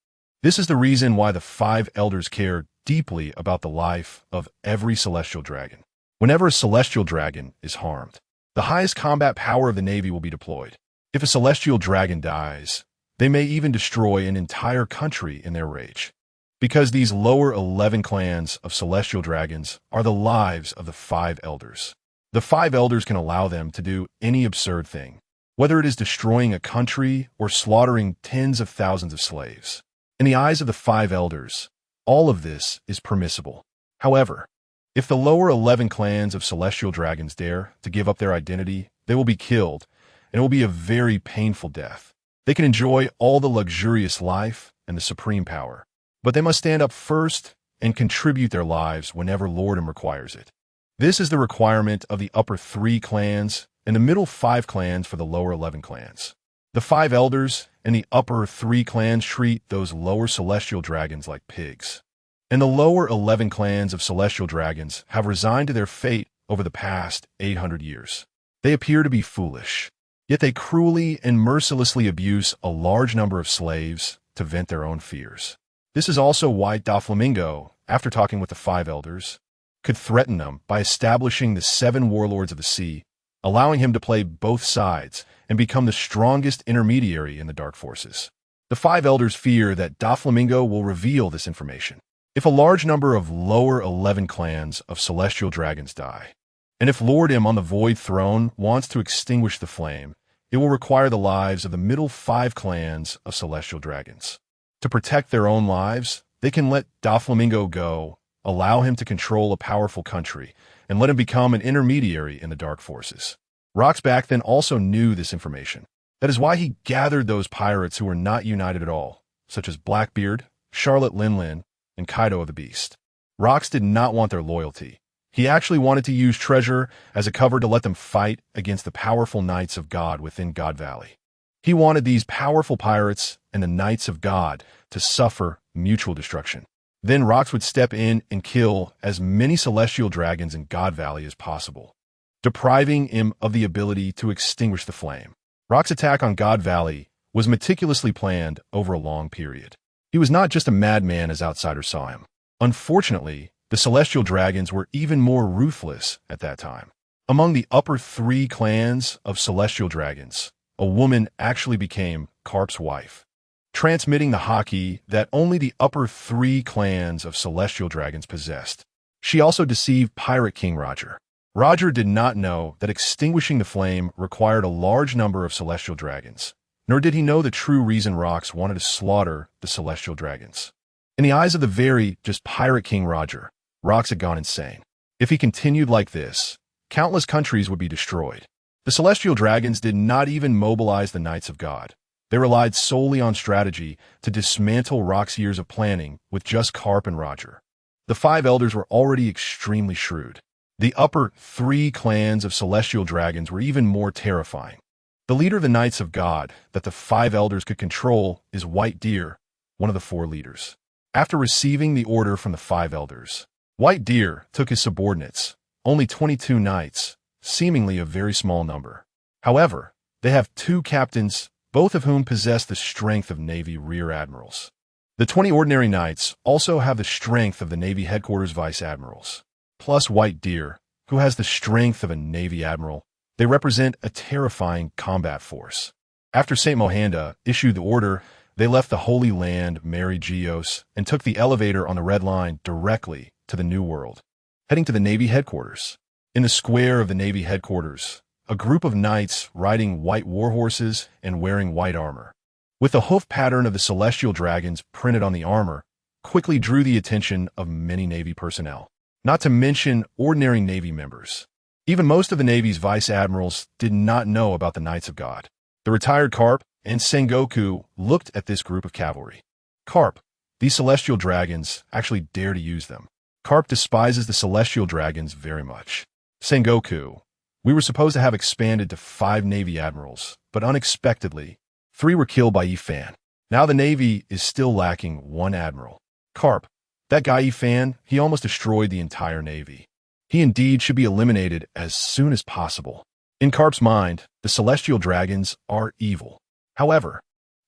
This is the reason why the 5 elders care deeply about the life of every celestial dragon. Whenever a celestial dragon is harmed, the highest combat power of the Navy will be deployed. If a celestial dragon dies, they may even destroy an entire country in their rage. Because these lower 11 clans of celestial dragons are the lives of the 5 elders. The 5 elders can allow them to do any absurd thing, whether it is destroying a country or slaughtering tens of thousands of slaves. In the eyes of the 5 elders, all of this is permissible. However, if the lower 11 clans of celestial dragons dare to give up their identity, they will be killed, and it will be a very painful death. They can enjoy all the luxurious life and the supreme power, but they must stand up first and contribute their lives whenever Lordom requires it. This is the requirement of the upper 3 clans and the middle 5 clans for the lower 11 clans. The 5 elders and the upper 3 clans treat those lower celestial dragons like pigs. And the lower 11 clans of celestial dragons have resigned to their fate over the past 800 years. They appear to be foolish, yet they cruelly and mercilessly abuse a large number of slaves to vent their own fears. This is also why Doflamingo, after talking with the 5 elders, could threaten them by establishing the 7 warlords of the sea, allowing him to play both sides and become the strongest intermediary in the dark forces. The 5 elders fear that Doflamingo will reveal this information. If a large number of lower 11 clans of celestial dragons die, and if Lordom on the Void Throne wants to extinguish the flame, it will require the lives of the middle 5 clans of celestial dragons. To protect their own lives, they can let Doflamingo go, allow him to control a powerful country, and let him become an intermediary in the dark forces. Roxback then also knew this information. That is why he gathered those pirates who were not united at all, such as Blackbeard, Charlotte Linlin, and Kaido of the Beast. Rox did not want their loyalty. He actually wanted to use treasure as a cover to let them fight against the powerful Knights of God within God Valley. He wanted these powerful pirates and the Knights of God to suffer mutual destruction. Then Rox would step in and kill as many celestial dragons in God Valley as possible, depriving him of the ability to extinguish the flame. Rox's attack on God Valley was meticulously planned over a long period. He was not just a madman as outsiders saw him. Unfortunately, the celestial dragons were even more ruthless at that time. Among the upper 3 clans of celestial dragons, a woman actually became Carp's wife, transmitting the haki that only the upper 3 clans of celestial dragons possessed. She also deceived Pirate King Roger. Roger did not know that extinguishing the flame required a large number of celestial dragons, nor did he know the true reason Rox wanted to slaughter the celestial dragons. In the eyes of the very just Pirate King Roger, Rox had gone insane. If he continued like this, countless countries would be destroyed. The celestial dragons did not even mobilize the Knights of God. They relied solely on strategy to dismantle Rox's years of planning with just Carp and Roger. The 5 elders were already extremely shrewd. The upper 3 clans of celestial dragons were even more terrifying. The leader of the Knights of God that the 5 elders could control is White Deer, one of the 4 leaders. After receiving the order from the 5 elders, White Deer took his subordinates, only 22 knights, seemingly a very small number. However, they have 2 captains, both of whom possess the strength of Navy rear admirals. The 20 ordinary knights also have the strength of the Navy headquarters vice admirals. Plus White Deer, who has the strength of a Navy admiral, they represent a terrifying combat force. After St. Mohanda issued the order, they left the Holy Land, Mary Geos, and took the elevator on the Red Line directly to the New World, heading to the Navy headquarters. In the square of the Navy headquarters, a group of knights riding white warhorses and wearing white armor, with the hoof pattern of the celestial dragons printed on the armor, quickly drew the attention of many Navy personnel, not to mention ordinary Navy members. Even most of the Navy's vice admirals did not know about the Knights of God. The retired Carp and Sengoku looked at this group of cavalry. Carp, these celestial dragons actually dare to use them. Carp despises the celestial dragons very much. Sengoku, we were supposed to have expanded to 5 Navy admirals, but unexpectedly, 3 were killed by Ifan. Now the Navy is still lacking 1 admiral. Carp, That Gai fan, he almost destroyed the entire navy. He indeed should be eliminated as soon as possible. In Carp's mind, the celestial dragons are evil. However,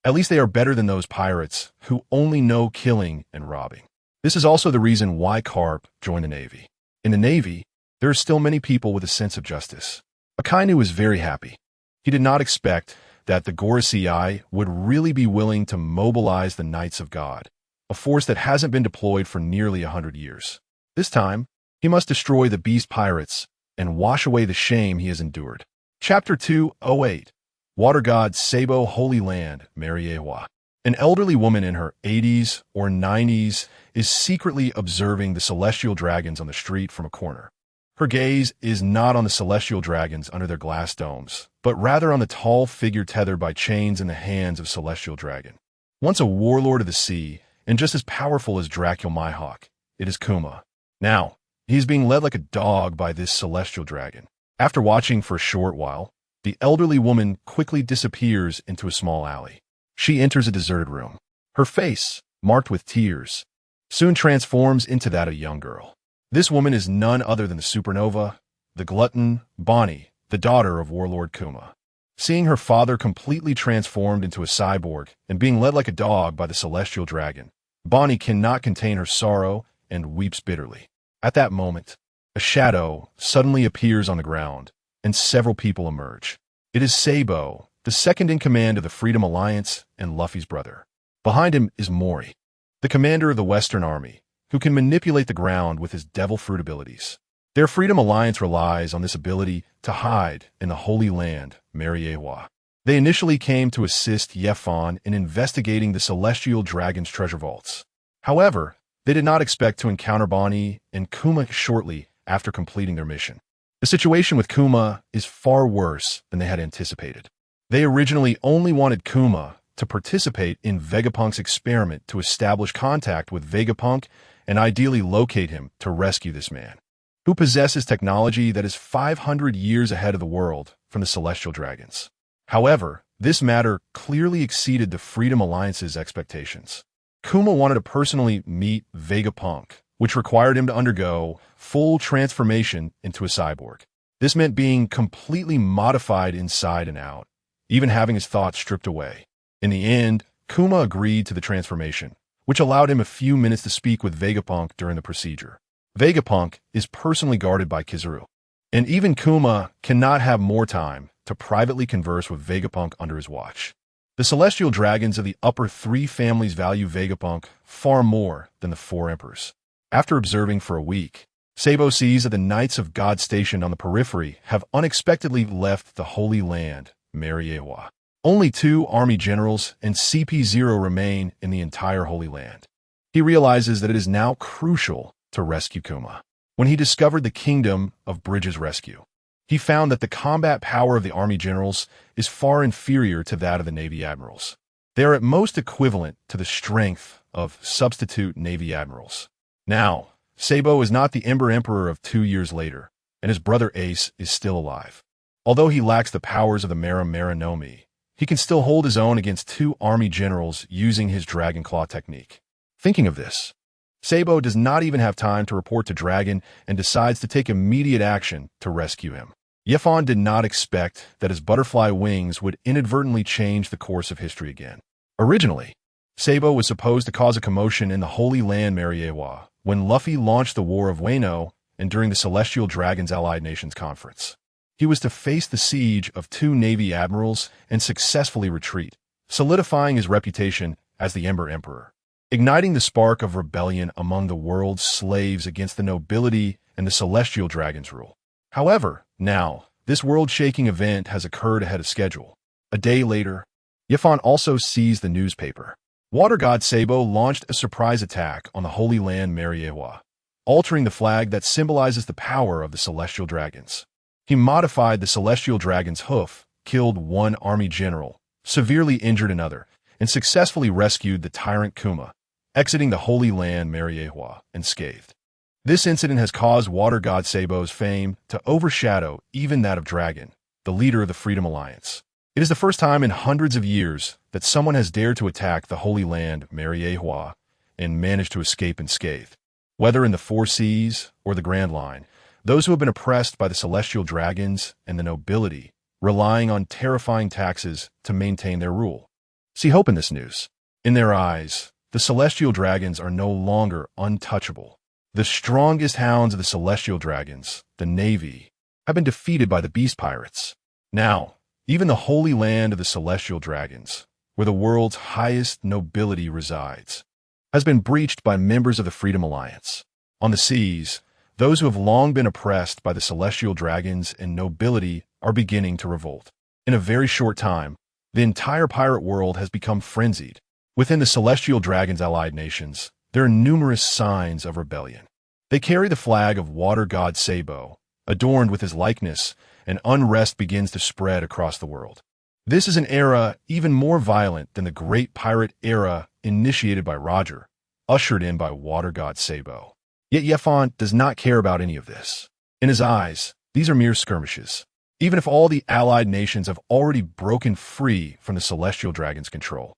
at least they are better than those pirates who only know killing and robbing. This is also the reason why Carp joined the Navy. In the Navy, there are still many people with a sense of justice. Akainu was very happy. He did not expect that the Gorosei would really be willing to mobilize the Knights of God, a force that hasn't been deployed for nearly 100 years. This time, he must destroy the beast pirates and wash away the shame he has endured. Chapter 208. Water God Sabo Holy Land, Mariewa. An elderly woman in her 80s or 90s is secretly observing the celestial dragons on the street from a corner. Her gaze is not on the celestial dragons under their glass domes, but rather on the tall figure tethered by chains in the hands of Celestial Dragon. Once a warlord of the sea, and just as powerful as Dracul Mihawk, it is Kuma. Now, he is being led like a dog by this Celestial Dragon. After watching for a short while, the elderly woman quickly disappears into a small alley. She enters a deserted room. Her face, marked with tears, soon transforms into that of a young girl. This woman is none other than the supernova, the glutton, Bonnie, the daughter of Warlord Kuma. Seeing her father completely transformed into a cyborg and being led like a dog by the Celestial Dragon, Bonnie cannot contain her sorrow and weeps bitterly. At that moment, a shadow suddenly appears on the ground, and several people emerge. It is Sabo, the second in command of the Freedom Alliance and Luffy's brother. Behind him is Mori, the commander of the Western Army, who can manipulate the ground with his devil fruit abilities. Their Freedom Alliance relies on this ability to hide in the Holy Land, Mariewa. They initially came to assist Yefon in investigating the Celestial Dragon's treasure vaults. However, they did not expect to encounter Bonnie and Kuma shortly after completing their mission. The situation with Kuma is far worse than they had anticipated. They originally only wanted Kuma to participate in Vegapunk's experiment to establish contact with Vegapunk and ideally locate him to rescue this man, who possesses technology that is 500 years ahead of the world from the Celestial Dragons. However, this matter clearly exceeded the Freedom Alliance's expectations. Kuma wanted to personally meet Vegapunk, which required him to undergo full transformation into a cyborg. This meant being completely modified inside and out, even having his thoughts stripped away. In the end, Kuma agreed to the transformation, which allowed him a few minutes to speak with Vegapunk during the procedure. Vegapunk is personally guarded by Kizaru, and even Kuma cannot have more time to privately converse with Vegapunk under his watch. The Celestial Dragons of the upper three families value Vegapunk far more than the four emperors. After observing for a week, Sabo sees that the Knights of God stationed on the periphery have unexpectedly left the Holy Land, Mariewa. Only 2 army generals and CP0 remain in the entire Holy Land. He realizes that it is now crucial to rescue Kuma. When he discovered the kingdom of Bridge's rescue, he found that the combat power of the army generals is far inferior to that of the Navy admirals. They are at most equivalent to the strength of substitute Navy admirals. Now, Sabo is not the Ember Emperor of 2 years later, and his brother Ace is still alive. Although he lacks the powers of the Mera Maranomi, he can still hold his own against 2 army generals using his Dragon Claw technique. Thinking of this, Sabo does not even have time to report to Dragon and decides to take immediate action to rescue him. Yefon did not expect that his butterfly wings would inadvertently change the course of history again. Originally, Sabo was supposed to cause a commotion in the Holy Land Mariewa when Luffy launched the War of Wano and during the Celestial Dragons Allied Nations Conference. He was to face the siege of 2 Navy admirals and successfully retreat, solidifying his reputation as the Ember Emperor, igniting the spark of rebellion among the world's slaves against the nobility and the Celestial Dragon's rule. However, now, this world-shaking event has occurred ahead of schedule. A day later, Yefon also sees the newspaper. Water God Sabo launched a surprise attack on the Holy Land Mariewa, altering the flag that symbolizes the power of the Celestial Dragons. He modified the Celestial Dragon's hoof, killed 1 army general, severely injured another, and successfully rescued the tyrant Kuma, exiting the Holy Land Mariewa unscathed. This incident has caused Water God Sabo's fame to overshadow even that of Dragon, the leader of the Freedom Alliance. It is the first time in hundreds of years that someone has dared to attack the Holy Land Mariewa, and manage to escape unscathed. Whether in the Four Seas or the Grand Line, those who have been oppressed by the celestial dragons and the nobility, relying on terrifying taxes to maintain their rule, see hope in this news. In their eyes, the celestial dragons are no longer untouchable. The strongest hounds of the celestial dragons, the Navy, have been defeated by the beast pirates. Now, even the holy land of the celestial dragons, where the world's highest nobility resides, has been breached by members of the Freedom Alliance. On the seas, those who have long been oppressed by the celestial dragons and nobility are beginning to revolt. In a very short time, the entire pirate world has become frenzied. Within the celestial dragons' allied nations, there are numerous signs of rebellion. They carry the flag of water god Sabo, adorned with his likeness, and unrest begins to spread across the world. This is an era even more violent than the great pirate era initiated by Roger, ushered in by water god Sabo. Yet Yefon does not care about any of this. In his eyes, these are mere skirmishes. Even if all the allied nations have already broken free from the celestial dragon's control,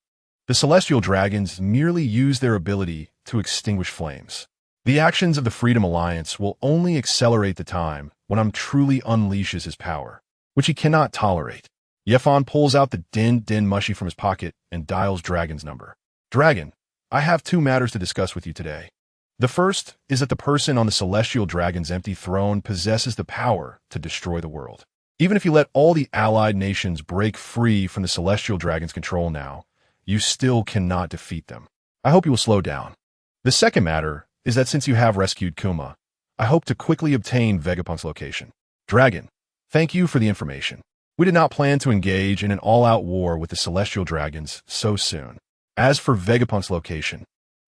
the celestial dragons merely use their ability to extinguish flames. The actions of the Freedom Alliance will only accelerate the time when truly unleashes his power, which he cannot tolerate. Yefon pulls out the Din Mushi from his pocket and dials Dragon's number. Dragon, I have 2 matters to discuss with you today. The first is that the person on the celestial dragon's empty throne possesses the power to destroy the world. Even if you let all the allied nations break free from the celestial dragon's control now, you still cannot defeat them. I hope you will slow down. The second matter is that since you have rescued Kuma, I hope to quickly obtain Vegapunk's location. Dragon, thank you for the information. We did not plan to engage in an all-out war with the celestial dragons so soon. As for Vegapunk's location,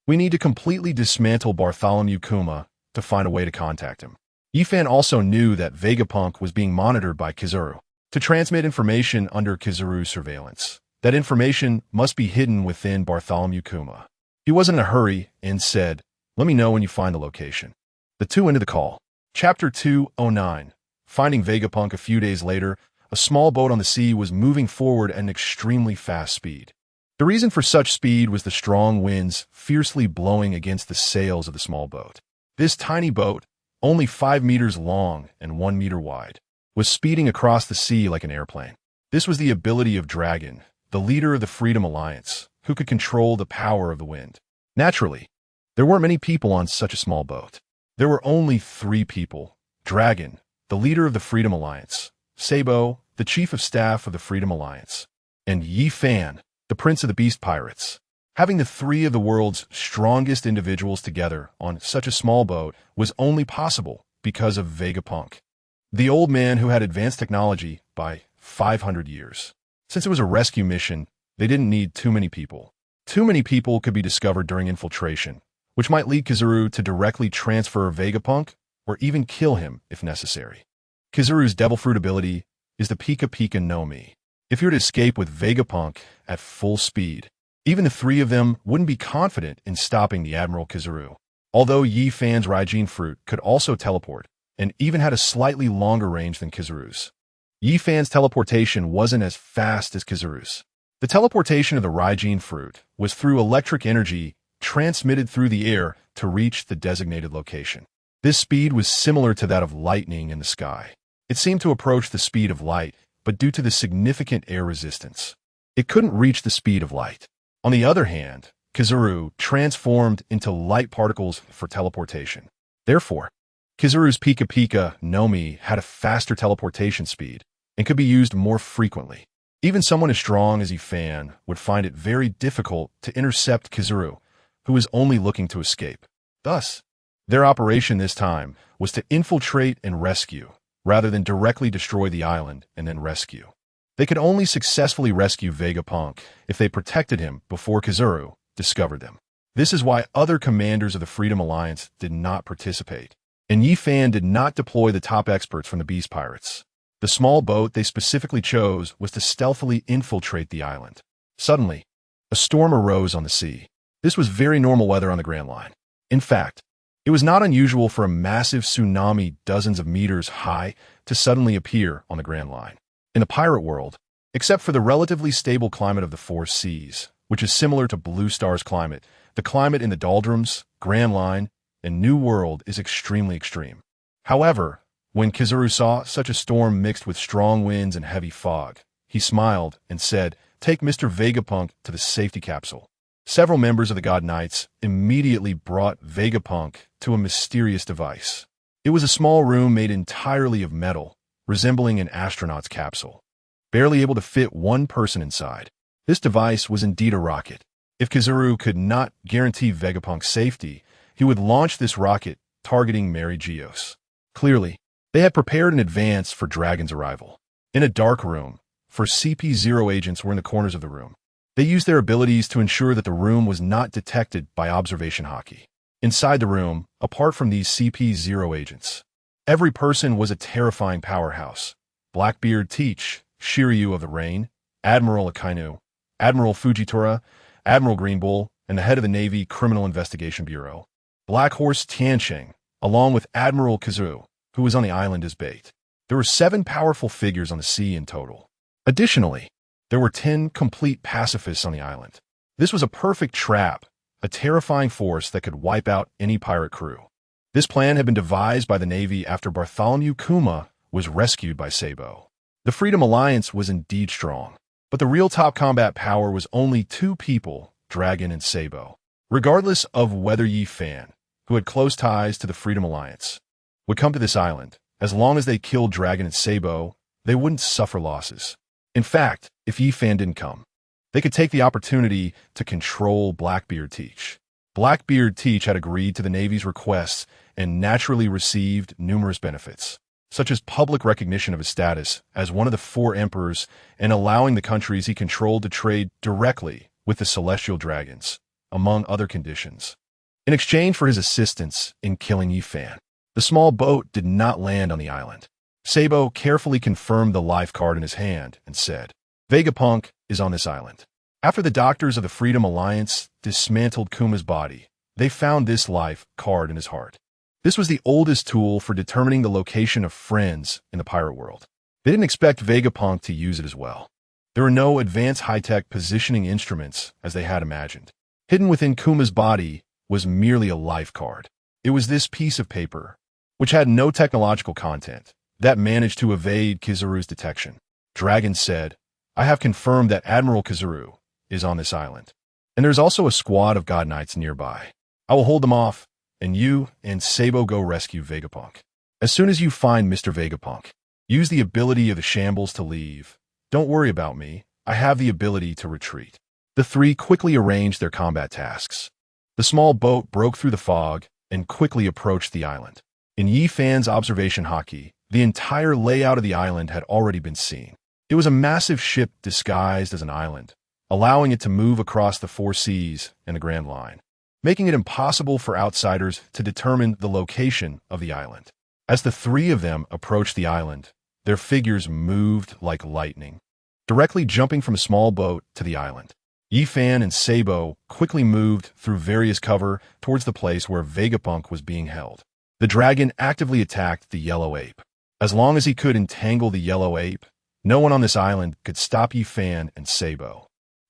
we need to completely dismantle Bartholomew Kuma to find a way to contact him. Yifan also knew that Vegapunk was being monitored by Kizaru to transmit information under Kizaru's surveillance. That information must be hidden within Bartholomew Kuma. He wasn't in a hurry and said, "Let me know when you find the location." The two ended the call. Chapter 209. Finding Vegapunk a few days later, a small boat on the sea was moving forward at an extremely fast speed. The reason for such speed was the strong winds fiercely blowing against the sails of the small boat. This tiny boat, only 5 meters long and 1 meter wide, was speeding across the sea like an airplane. This was the ability of Dragon, the leader of the Freedom Alliance, who could control the power of the wind. Naturally, there weren't many people on such a small boat. There were only 3 people: Dragon, the leader of the Freedom Alliance, Sabo, the chief of staff of the Freedom Alliance, and Yi Fan, the prince of the beast pirates. Having the 3 of the world's strongest individuals together on such a small boat was only possible because of Vegapunk, the old man who had advanced technology by 500 years. Since it was a rescue mission, they didn't need too many people. Too many people could be discovered during infiltration, which might lead Kizaru to directly transfer Vegapunk or even kill him if necessary. Kizaru's Devil Fruit ability is the Pika Pika no Mi. If you were to escape with Vegapunk at full speed, even the 3 of them wouldn't be confident in stopping the Admiral Kizaru. Although Yi Fan's Raijin Fruit could also teleport, and even had a slightly longer range than Kizaru's, Yi Fan's teleportation wasn't as fast as Kizaru's. The teleportation of the Raijin Fruit was through electric energy transmitted through the air to reach the designated location. This speed was similar to that of lightning in the sky. It seemed to approach the speed of light, but due to the significant air resistance, it couldn't reach the speed of light. On the other hand, Kizaru transformed into light particles for teleportation. Therefore, Kizaru's Pika Pika no Mi had a faster teleportation speed and could be used more frequently. Even someone as strong as Yifan would find it very difficult to intercept Kizaru, who was only looking to escape. Thus, their operation this time was to infiltrate and rescue, rather than directly destroy the island and then rescue. They could only successfully rescue Vegapunk if they protected him before Kizaru discovered them. This is why other commanders of the Freedom Alliance did not participate, and Yifan did not deploy the top experts from the Beast Pirates. The small boat they specifically chose was to stealthily infiltrate the island. Suddenly, a storm arose on the sea. This was very normal weather on the Grand Line. In fact, it was not unusual for a massive tsunami dozens of meters high to suddenly appear on the Grand Line. In the pirate world, except for the relatively stable climate of the Four Seas, which is similar to Blue Star's climate. The climate in the Doldrums, Grand Line, and New World is extremely extreme. However, when Kizaru saw such a storm mixed with strong winds and heavy fog, he smiled and said, "Take Mr. Vegapunk to the safety capsule." Several members of the God Knights immediately brought Vegapunk to a mysterious device. It was a small room made entirely of metal, resembling an astronaut's capsule, barely able to fit one person inside. This device was indeed a rocket. If Kizaru could not guarantee Vegapunk's safety, he would launch this rocket targeting Mary Geos. Clearly, they had prepared in advance for Dragon's arrival. In a dark room, CP0 agents were in the corners of the room. They used their abilities to ensure that the room was not detected by observation hockey. Inside the room, apart from these CP0 agents, every person was a terrifying powerhouse. Blackbeard Teach, Shiryu of the Rain, Admiral Akainu, Admiral Fujitora, Admiral Greenbull, and the head of the Navy Criminal Investigation Bureau. Black Horse Tiansheng, along with Admiral Kizaru, who was on the island as bait. There were 7 powerful figures on the sea in total. Additionally, there were 10 complete pacifists on the island. This was a perfect trap, a terrifying force that could wipe out any pirate crew. This plan had been devised by the Navy after Bartholomew Kuma was rescued by Sabo. The Freedom Alliance was indeed strong, but the real top combat power was only 2 people, Dragon and Sabo. Regardless of whether Yi Fan, who had close ties to the Freedom Alliance, would come to this island, as long as they killed Dragon and Sabo, they wouldn't suffer losses. In fact, if Yi Fan didn't come, they could take the opportunity to control Blackbeard Teach. Blackbeard Teach had agreed to the Navy's requests and naturally received numerous benefits, such as public recognition of his status as one of the 4 emperors and allowing the countries he controlled to trade directly with the Celestial Dragons, among other conditions. In exchange for his assistance in killing Yi Fan, the small boat did not land on the island. Sabo carefully confirmed the life card in his hand and said, "Vegapunk is on this island." After the doctors of the Freedom Alliance dismantled Kuma's body, they found this life card in his heart. This was the oldest tool for determining the location of friends in the pirate world. They didn't expect Vegapunk to use it as well. There were no advanced high-tech positioning instruments as they had imagined. Hidden within Kuma's body was merely a life card. It was this piece of paper, which had no technological content, that managed to evade Kizaru's detection. Dragon said, "I have confirmed that Admiral Kizaru is on this island, and there's also a squad of God Knights nearby. I will hold them off, and you and Sabo go rescue Vegapunk. As soon as you find Mr. Vegapunk, use the ability of the shambles to leave. Don't worry about me. I have the ability to retreat." The 3 quickly arranged their combat tasks. The small boat broke through the fog and quickly approached the island. In Yi Fan's observation hockey, the entire layout of the island had already been seen. It was a massive ship disguised as an island, allowing it to move across the 4 seas and the Grand Line, making it impossible for outsiders to determine the location of the island. As the 3 of them approached the island, their figures moved like lightning, directly jumping from a small boat to the island. Yi Fan and Sabo quickly moved through various cover towards the place where Vegapunk was being held. The dragon actively attacked the yellow ape. As long as he could entangle the yellow ape, no one on this island could stop Yi Fan and Sabo.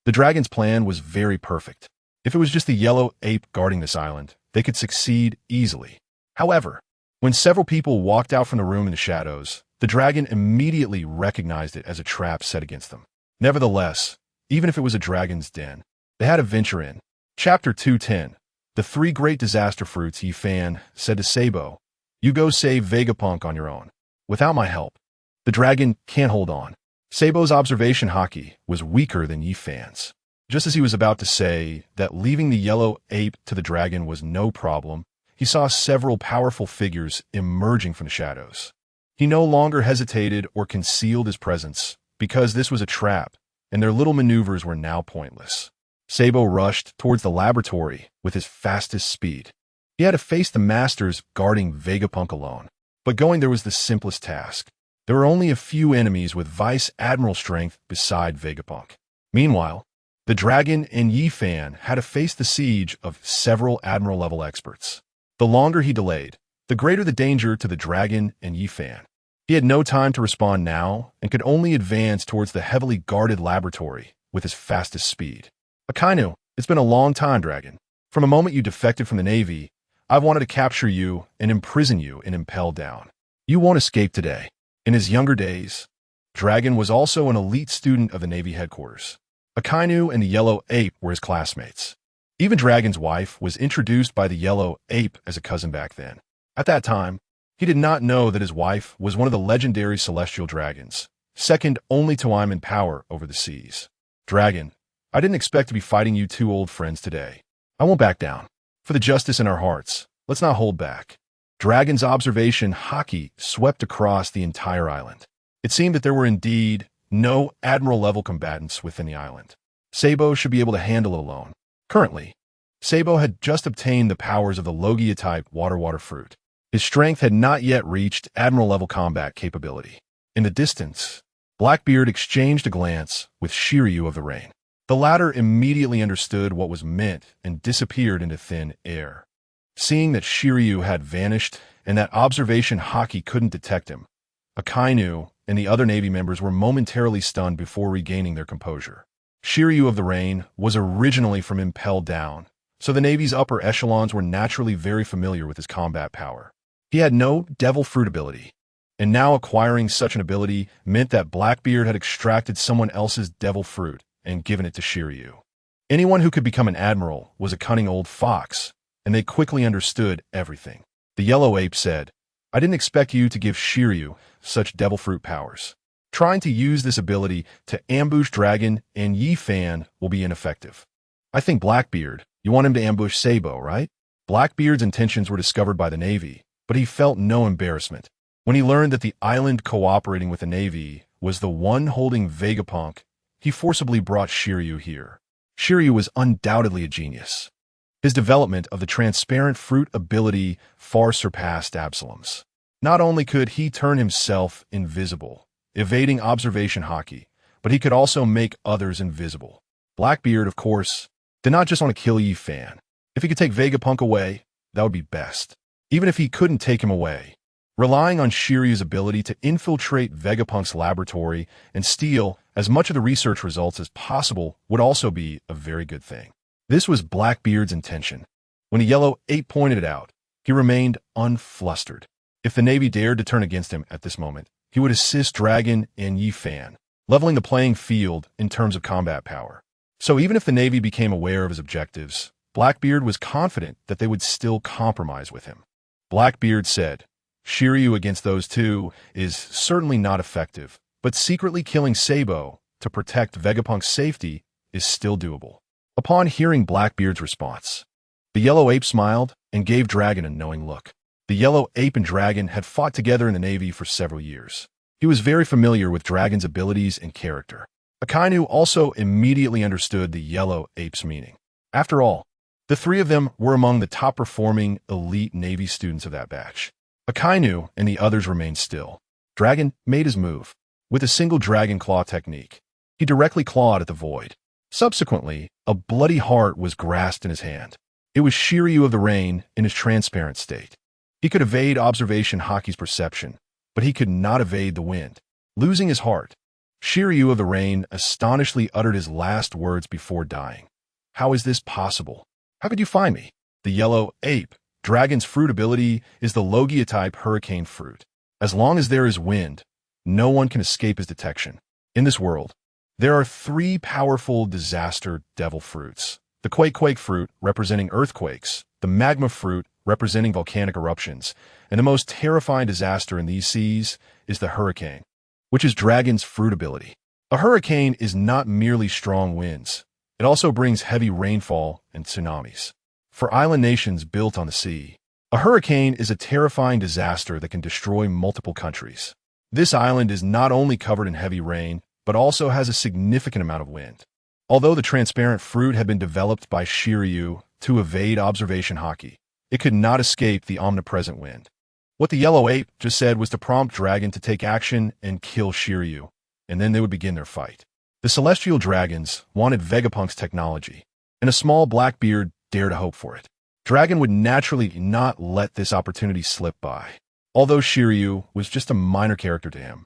The dragon's plan was very perfect. If it was just the yellow ape guarding this island, they could succeed easily. However, when several people walked out from the room in the shadows, the dragon immediately recognized it as a trap set against them. Nevertheless, even if it was a dragon's den, they had to venture in. Chapter 210. The 3 Great Disaster Fruits. Yi Fan said to Sabo, "You go save Vegapunk on your own. Without my help, the dragon can't hold on." Sabo's observation hockey was weaker than Yi Fan's. Just as he was about to say that leaving the yellow ape to the dragon was no problem, he saw several powerful figures emerging from the shadows. He no longer hesitated or concealed his presence, because this was a trap, and their little maneuvers were now pointless. Sabo rushed towards the laboratory with his fastest speed. He had to face the masters guarding Vegapunk alone. But going there was the simplest task. There were only a few enemies with Vice Admiral strength beside Vegapunk. Meanwhile, the dragon and Yi Fan had to face the siege of several Admiral-level experts. The longer he delayed, the greater the danger to the dragon and Yi Fan. He had no time to respond now and could only advance towards the heavily guarded laboratory with his fastest speed. Akainu, it's been a long time, Dragon. From the moment you defected from the Navy, I've wanted to capture you and imprison you in Impel Down. You won't escape today. In his younger days, Dragon was also an elite student of the Navy headquarters. Akainu and the Yellow Ape were his classmates. Even Dragon's wife was introduced by the Yellow Ape as a cousin back then. At that time, he did not know that his wife was one of the legendary celestial dragons, second only to I'm in power over the seas. Dragon, I didn't expect to be fighting you two old friends today. I won't back down. For the justice in our hearts, let's not hold back. Dragon's observation haki swept across the entire island. It seemed that there were indeed no admiral-level combatants within the island. Sabo should be able to handle it alone. Currently, Sabo had just obtained the powers of the Logia-type water fruit. His strength had not yet reached admiral-level combat capability. In the distance, Blackbeard exchanged a glance with Shiryu of the Rain. The latter immediately understood what was meant and disappeared into thin air. Seeing that Shiryu had vanished and that observation haki couldn't detect him, Akainu and the other Navy members were momentarily stunned before regaining their composure. Shiryu of the Rain was originally from Impel Down, so the Navy's upper echelons were naturally very familiar with his combat power. He had no devil fruit ability, and now acquiring such an ability meant that Blackbeard had extracted someone else's devil fruit and given it to Shiryu. Anyone who could become an admiral was a cunning old fox, and they quickly understood everything. The Yellow Ape said, I didn't expect you to give Shiryu such devil fruit powers. Trying to use this ability to ambush Dragon and Yi Fan will be ineffective. I think Blackbeard, you want him to ambush Sabo, right? Blackbeard's intentions were discovered by the Navy, but he felt no embarrassment. When he learned that the island cooperating with the Navy was the one holding Vegapunk, he forcibly brought Shiryu here. Shiryu was undoubtedly a genius. His development of the transparent fruit ability far surpassed Absalom's. Not only could he turn himself invisible, evading observation haki, but he could also make others invisible. Blackbeard, of course, did not just want to kill Yi Fan. If he could take Vegapunk away, that would be best. Even if he couldn't take him away, relying on Shiryu's ability to infiltrate Vegapunk's laboratory and steal as much of the research results as possible would also be a very good thing. This was Blackbeard's intention. When the Yellow Ape pointed it out, he remained unflustered. If the Navy dared to turn against him at this moment, he would assist Dragon and Yi Fan, leveling the playing field in terms of combat power. So even if the Navy became aware of his objectives, Blackbeard was confident that they would still compromise with him. Blackbeard said, Shiryu against those two is certainly not effective, but secretly killing Sabo to protect Vegapunk's safety is still doable. Upon hearing Blackbeard's response, the Yellow Ape smiled and gave Dragon a knowing look. The Yellow Ape and Dragon had fought together in the Navy for several years. He was very familiar with Dragon's abilities and character. Akainu also immediately understood the Yellow Ape's meaning. After all, the three of them were among the top-performing elite Navy students of that batch. Akainu and the others remained still. Dragon made his move. With a single Dragon Claw technique, he directly clawed at the void. Subsequently, a bloody heart was grasped in his hand. It was Shiryu of the Rain in his transparent state. He could evade observation haki's perception, but he could not evade the wind. Losing his heart, Shiryu of the Rain astonishedly uttered his last words before dying. How is this possible? How could you find me? The Yellow Ape, Dragon's fruit ability, is the Logia-type hurricane fruit. As long as there is wind, no one can escape his detection. In this world, there are three powerful disaster devil fruits. The Quake fruit, representing earthquakes, the Magma fruit, representing volcanic eruptions, and the most terrifying disaster in these seas is the hurricane, which is Dragon's fruit ability. A hurricane is not merely strong winds. It also brings heavy rainfall and tsunamis. For island nations built on the sea, a hurricane is a terrifying disaster that can destroy multiple countries. This island is not only covered in heavy rain, but also has a significant amount of wind. Although the transparent fruit had been developed by Shiryu to evade observation haki, it could not escape the omnipresent wind. What the Yellow Ape just said was to prompt Dragon to take action and kill Shiryu, and then they would begin their fight. The Celestial Dragons wanted Vegapunk's technology, and a small Blackbeard dared to hope for it. Dragon would naturally not let this opportunity slip by, although Shiryu was just a minor character to him.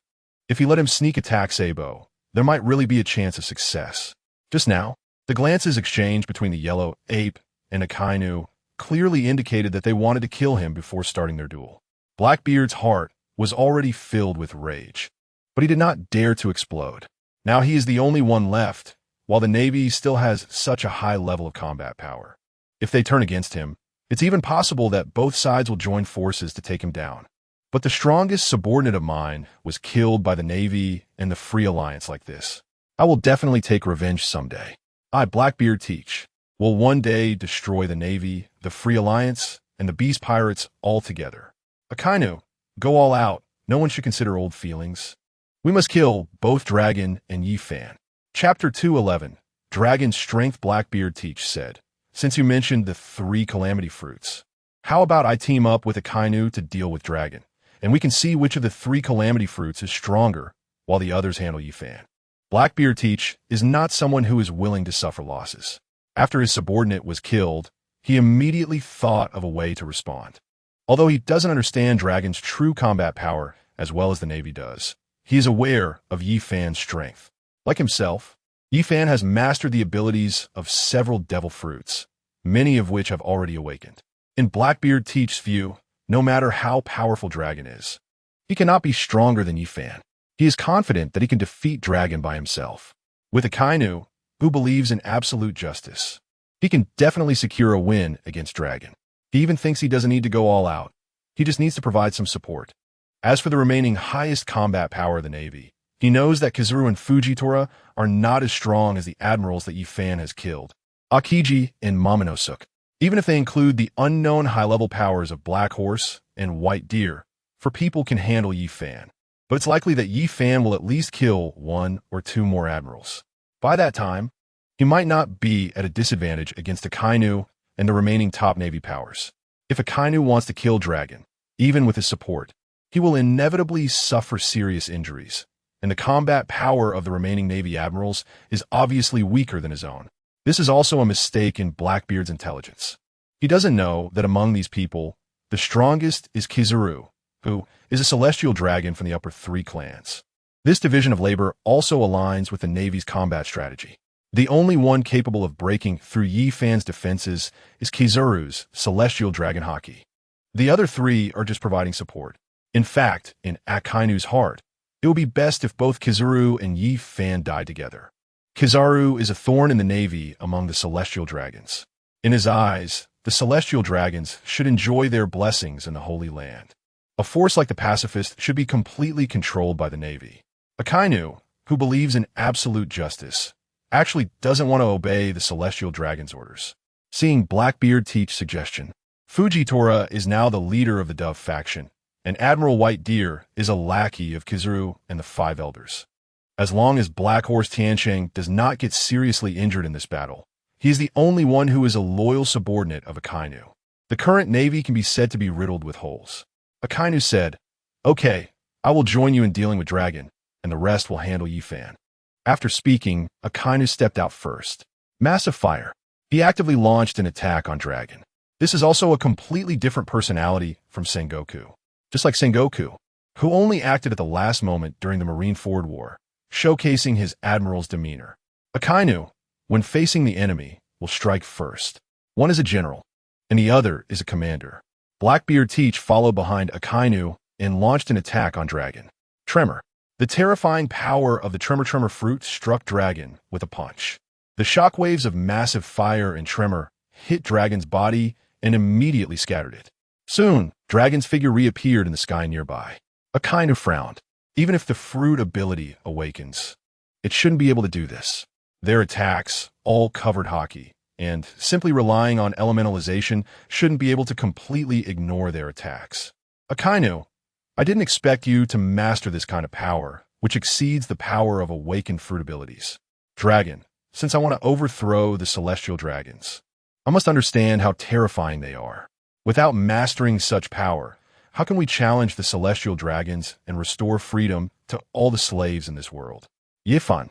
If he let him sneak attack Sabo, there might really be a chance of success. Just now, The glances exchanged between the yellow ape and Akainu clearly indicated that they wanted to kill him before starting their duel. Blackbeard's heart was already filled with rage, but he did not dare to explode. Now he is the only one left, while the Navy still has such a high level of combat power. If they turn against him, it's even possible that both sides will join forces to take him down. But the strongest subordinate of mine was killed by the Navy and the Free Alliance like this. I will definitely take revenge someday. I, Blackbeard Teach, will one day destroy the Navy, the Free Alliance, and the Beast Pirates all together. Akainu, go all out. No one should consider old feelings. We must kill both Dragon and Yifan. Chapter 211. Dragon's Strength. Blackbeard Teach said, since you mentioned the 3 Calamity Fruits, how about I team up with Akainu to deal with Dragon, and we can see which of the 3 Calamity Fruits is stronger, while the others handle Yifan. Blackbeard Teach is not someone who is willing to suffer losses. After his subordinate was killed, he immediately thought of a way to respond. Although he doesn't understand Dragon's true combat power as well as the Navy does, he is aware of Yifan's strength. Like himself, Yifan has mastered the abilities of several devil fruits, many of which have already awakened. In Blackbeard Teach's view, no matter how powerful Dragon is, he cannot be stronger than Yifan. He is confident that he can defeat Dragon by himself. With Akainu, who believes in absolute justice, he can definitely secure a win against Dragon. He even thinks he doesn't need to go all out. He just needs to provide some support. As for the remaining highest combat power of the Navy, he knows that Kizuru and Fujitora are not as strong as the admirals that Yifan has killed, Akiji and Momonosuke. Even if they include the unknown high-level powers of Black Horse and White Deer, for people can handle Yifan. But it's likely that Yifan will at least kill 1 or 2 more admirals. By that time, he might not be at a disadvantage against Akainu and the remaining top Navy powers. If Akainu wants to kill Dragon, even with his support, he will inevitably suffer serious injuries, and the combat power of the remaining Navy admirals is obviously weaker than his own. This is also a mistake in Blackbeard's intelligence. He doesn't know that among these people, the strongest is Kizuru, who is a celestial dragon from the upper 3 clans. This division of labor also aligns with the Navy's combat strategy. The only one capable of breaking through Yifan's defenses is Kizuru's celestial dragon haki. The other 3 are just providing support. In fact, in Akainu's heart, it would be best if both Kizuru and Yifan died together. Kizaru is a thorn in the Navy among the celestial dragons. In his eyes, the celestial dragons should enjoy their blessings in the Holy Land. A force like the Pacifist should be completely controlled by the Navy. Akainu, who believes in absolute justice, actually doesn't want to obey the celestial dragon's orders. Seeing Blackbeard Teach suggestion, Fujitora is now the leader of the Dove faction, and Admiral White Deer is a lackey of Kizuru and the 5 elders. As long as Black Horse Tiansheng does not get seriously injured in this battle, he is the only one who is a loyal subordinate of Akainu. The current Navy can be said to be riddled with holes. Akainu said, "Okay, I will join you in dealing with Dragon, and the rest will handle Yifan." After speaking, Akainu stepped out first. Massive fire. He actively launched an attack on Dragon. This is also a completely different personality from Sengoku. Just like Sengoku, who only acted at the last moment during the Marineford War, showcasing his admiral's demeanor. Akainu, when facing the enemy, will strike first. One is a general, and the other is a commander. Blackbeard Teach followed behind Akainu and launched an attack on Dragon. Tremor. The terrifying power of the Tremor fruit struck Dragon with a punch. The shockwaves of massive fire and tremor hit Dragon's body and immediately scattered it. Soon, Dragon's figure reappeared in the sky nearby. Akainu frowned. Even if the fruit ability awakens, it shouldn't be able to do this. Their attacks all covered haki, and simply relying on elementalization shouldn't be able to completely ignore their attacks. Akainu, I didn't expect you to master this kind of power, which exceeds the power of awakened fruit abilities. Dragon, since I want to overthrow the celestial dragons, I must understand how terrifying they are. Without mastering such power, how can we challenge the celestial dragons and restore freedom to all the slaves in this world? Yifan,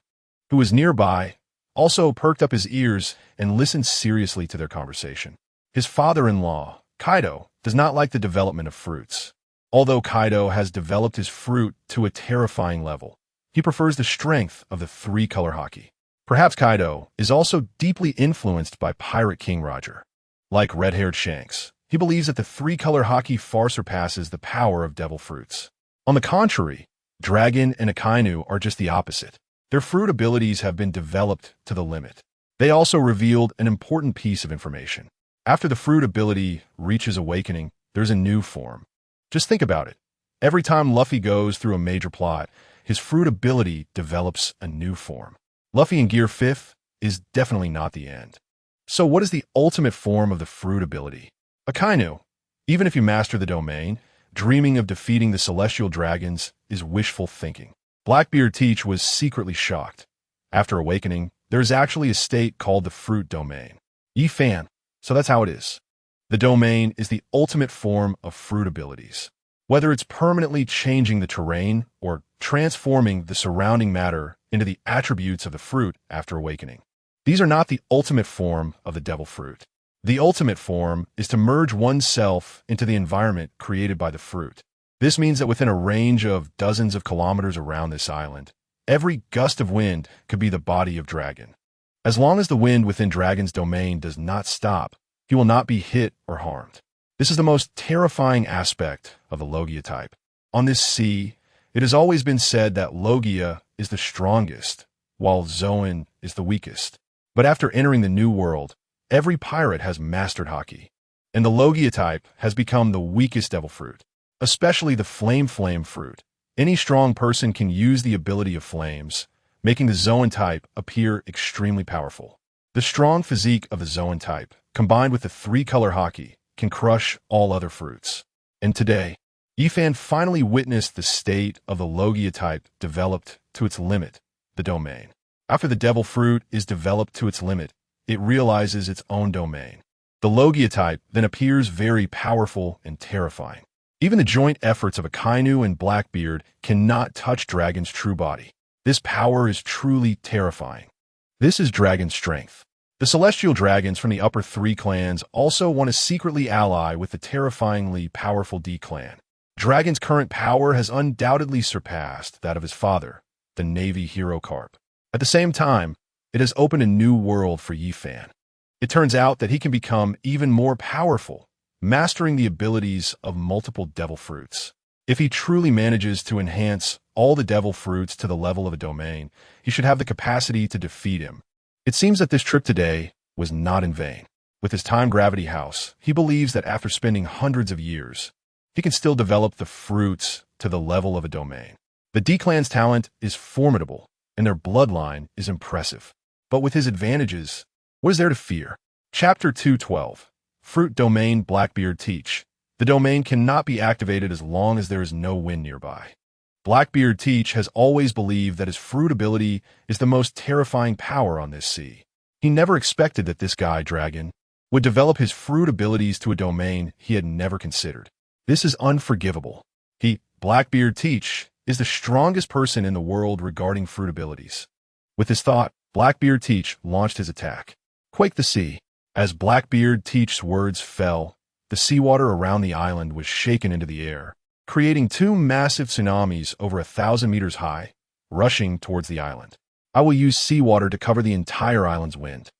who was nearby, also perked up his ears and listened seriously to their conversation. His father-in-law, Kaido, does not like the development of fruits. Although Kaido has developed his fruit to a terrifying level, he prefers the strength of the 3-color haki. Perhaps Kaido is also deeply influenced by Pirate King Roger. Like red-haired Shanks, he believes that the three-color haki far surpasses the power of devil fruits. On the contrary, Dragon and Akainu are just the opposite. Their fruit abilities have been developed to the limit. They also revealed an important piece of information. After the fruit ability reaches awakening, there's a new form. Just think about it. Every time Luffy goes through a major plot, his fruit ability develops a new form. Luffy in Gear 5th is definitely not the end. So what is the ultimate form of the fruit ability? Akainu. Even if you master the domain, dreaming of defeating the celestial dragons is wishful thinking. Blackbeard Teach was secretly shocked. After awakening, there is actually a state called the fruit domain. Fan. So that's how it is. The domain is the ultimate form of fruit abilities. Whether it's permanently changing the terrain or transforming the surrounding matter into the attributes of the fruit after awakening. These are not the ultimate form of the devil fruit. The ultimate form is to merge oneself into the environment created by the fruit. This means that within a range of dozens of kilometers around this island, every gust of wind could be the body of Dragon. As long as the wind within Dragon's domain does not stop, he will not be hit or harmed. This is the most terrifying aspect of the Logia type. On this sea, it has always been said that Logia is the strongest, while Zoan is the weakest. But after entering the New World, every pirate has mastered haki, and the Logia type has become the weakest devil fruit, especially the Flame fruit. Any strong person can use the ability of flames, making the Zoan type appear extremely powerful. The strong physique of the Zoan type, combined with the three-color haki, can crush all other fruits. And today, Ifan finally witnessed the state of the Logia type developed to its limit, the domain. After the devil fruit is developed to its limit, it realizes its own domain. The Logia type then appears very powerful and terrifying. Even the joint efforts of Akainu and Blackbeard cannot touch Dragon's true body. This power is truly terrifying. This is Dragon's strength. The celestial dragons from the upper three clans also want to secretly ally with the terrifyingly powerful D clan. Dragon's current power has undoubtedly surpassed that of his father, the Navy hero Carp. At the same time, it has opened a new world for Yifan. It turns out that he can become even more powerful, mastering the abilities of multiple devil fruits. If he truly manages to enhance all the devil fruits to the level of a domain, he should have the capacity to defeat him. It seems that this trip today was not in vain. With his time gravity house, he believes that after spending hundreds of years, he can still develop the fruits to the level of a domain. The D-Clan's talent is formidable, and their bloodline is impressive. But with his advantages, what is there to fear? Chapter 212. Fruit Domain Blackbeard Teach. The domain cannot be activated as long as there is no wind nearby. Blackbeard Teach has always believed that his fruit ability is the most terrifying power on this sea. He never expected that this guy, Dragon, would develop his fruit abilities to a domain he had never considered. This is unforgivable. Blackbeard Teach, is the strongest person in the world regarding fruit abilities. With this thought, Blackbeard Teach launched his attack. Quake the sea. As Blackbeard Teach's words fell, the seawater around the island was shaken into the air, creating two massive tsunamis over 1,000 meters high, rushing towards the island. I will use seawater to cover the entire island's wind.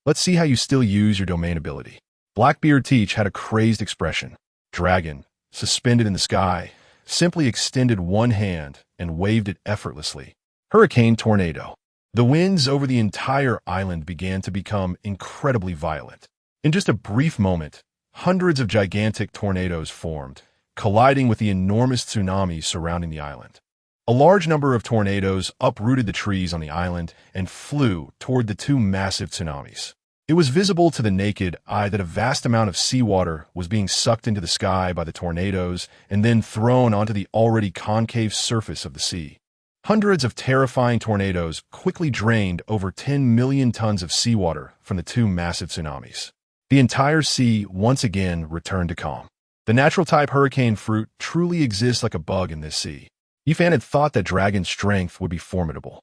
Let's see how you still use your domain ability. Blackbeard Teach had a crazed expression. Dragon, suspended in the sky, simply extended one hand and waved it effortlessly. Hurricane Tornado. The winds over the entire island began to become incredibly violent. In just a brief moment, hundreds of gigantic tornadoes formed, colliding with the enormous tsunamis surrounding the island. A large number of tornadoes uprooted the trees on the island and flew toward the two massive tsunamis. It was visible to the naked eye that a vast amount of seawater was being sucked into the sky by the tornadoes and then thrown onto the already concave surface of the sea. Hundreds of terrifying tornadoes quickly drained over 10 million tons of seawater from the two massive tsunamis. The entire sea once again returned to calm. The natural-type hurricane fruit truly exists like a bug in this sea. Yifan had thought that Dragon's strength would be formidable.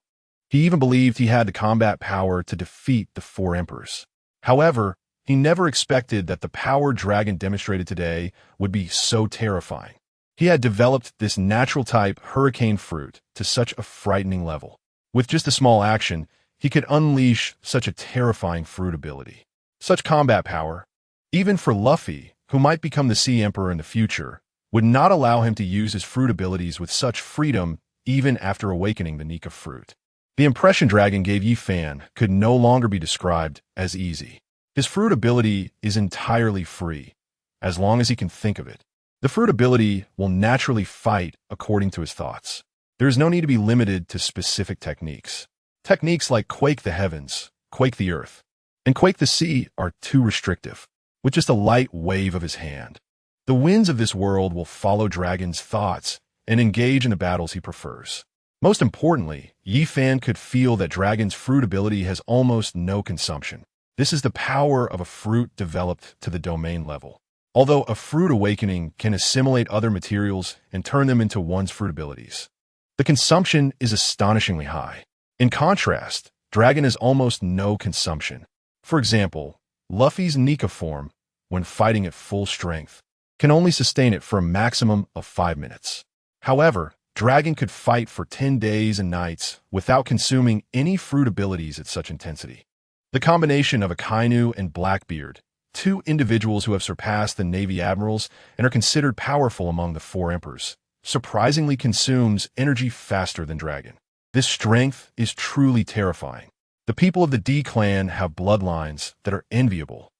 He even believed he had the combat power to defeat the four emperors. However, he never expected that the power Dragon demonstrated today would be so terrifying. He had developed this natural-type hurricane fruit to such a frightening level. With just a small action, he could unleash such a terrifying fruit ability. Such combat power, even for Luffy, who might become the Sea Emperor in the future, would not allow him to use his fruit abilities with such freedom even after awakening the Nika fruit. The impression Dragon gave Yi-Fan could no longer be described as easy. His fruit ability is entirely free, as long as he can think of it. The fruit ability will naturally fight according to his thoughts. There is no need to be limited to specific techniques. Techniques like Quake the Heavens, Quake the Earth, and Quake the Sea are too restrictive. With just a light wave of his hand, the winds of this world will follow Dragon's thoughts and engage in the battles he prefers. Most importantly, Yi-Fan could feel that Dragon's fruit ability has almost no consumption. This is the power of a fruit developed to the domain level. Although a fruit awakening can assimilate other materials and turn them into one's fruit abilities, the consumption is astonishingly high. In contrast, Dragon has almost no consumption. For example, Luffy's Nika form, when fighting at full strength, can only sustain it for a maximum of 5 minutes. However, Dragon could fight for 10 days and nights without consuming any fruit abilities at such intensity. The combination of Akainu and Blackbeard, two individuals who have surpassed the Navy admirals and are considered powerful among the four emperors, surprisingly consumes energy faster than Dragon. This strength is truly terrifying. The people of the D clan have bloodlines that are enviable.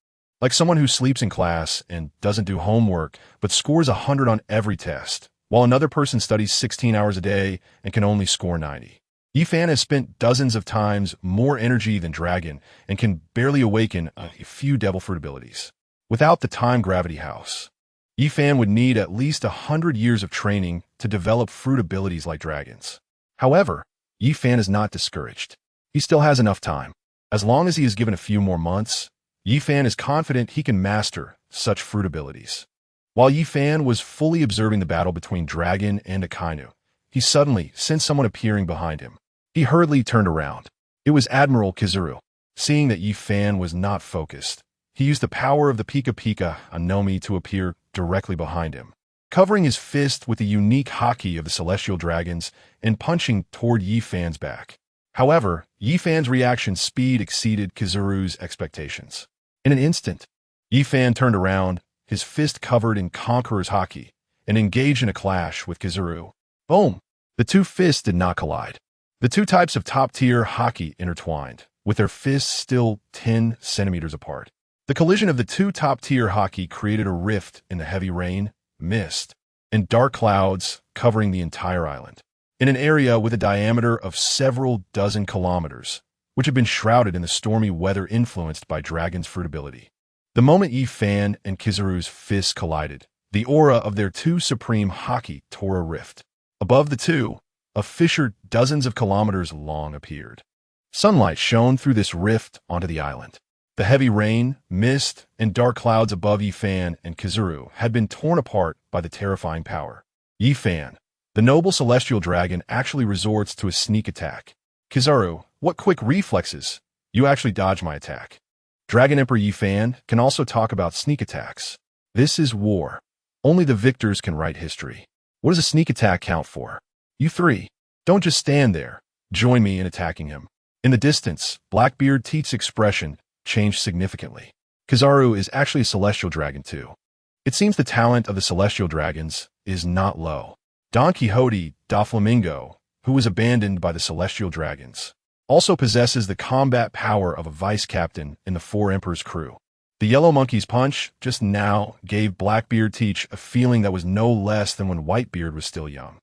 Like someone who sleeps in class and doesn't do homework but scores 100 on every test, while another person studies 16 hours a day and can only score 90. Yi-Fan has spent dozens of times more energy than Dragon and can barely awaken a few devil fruit abilities. Without the time gravity house, Yi-Fan would need at least 100 years of training to develop fruit abilities like Dragon's. However, Yi-Fan is not discouraged. He still has enough time. As long as he is given a few more months, Yi-Fan is confident he can master such fruit abilities. While Yi-Fan was fully observing the battle between Dragon and Akainu, he suddenly sensed someone appearing behind him. He hurriedly turned around. It was Admiral Kizaru. Seeing that Yi-Fan was not focused, he used the power of the Pika Pika Anomi to appear directly behind him, covering his fist with the unique haki of the Celestial Dragons and punching toward Yi-Fan's back. However, Yi-Fan's reaction speed exceeded Kizaru's expectations. In an instant, Yi-Fan turned around, his fist covered in Conqueror's haki, and engaged in a clash with Kizaru. Boom! The two fists did not collide. The two types of top-tier haki intertwined, with their fists still 10 centimeters apart. The collision of the two top-tier haki created a rift in the heavy rain, mist, and dark clouds covering the entire island, in an area with a diameter of several dozen kilometers, which had been shrouded in the stormy weather influenced by Dragon's fruit ability. The moment Yi-Fan and Kizaru's fists collided, the aura of their two supreme haki tore a rift. Above the two, a fissure dozens of kilometers long appeared. Sunlight shone through this rift onto the island. The heavy rain, mist, and dark clouds above Yi-Fan and Kizaru had been torn apart by the terrifying power. Yi-Fan, the noble celestial dragon, actually resorts to a sneak attack. Kizaru, what quick reflexes! You actually dodged my attack. Dragon Emperor Yi-Fan can also talk about sneak attacks. This is war. Only the victors can write history. What does a sneak attack count for? You three, don't just stand there. Join me in attacking him. In the distance, Blackbeard Teeth's expression changed significantly. Kizaru is actually a celestial dragon too. It seems the talent of the celestial dragons is not low. Don Quixote da Flamingo, who was abandoned by the celestial dragons, also possesses the combat power of a vice captain in the Four Emperors crew. The Yellow Monkey's punch just now gave Blackbeard Teeth a feeling that was no less than when Whitebeard was still young.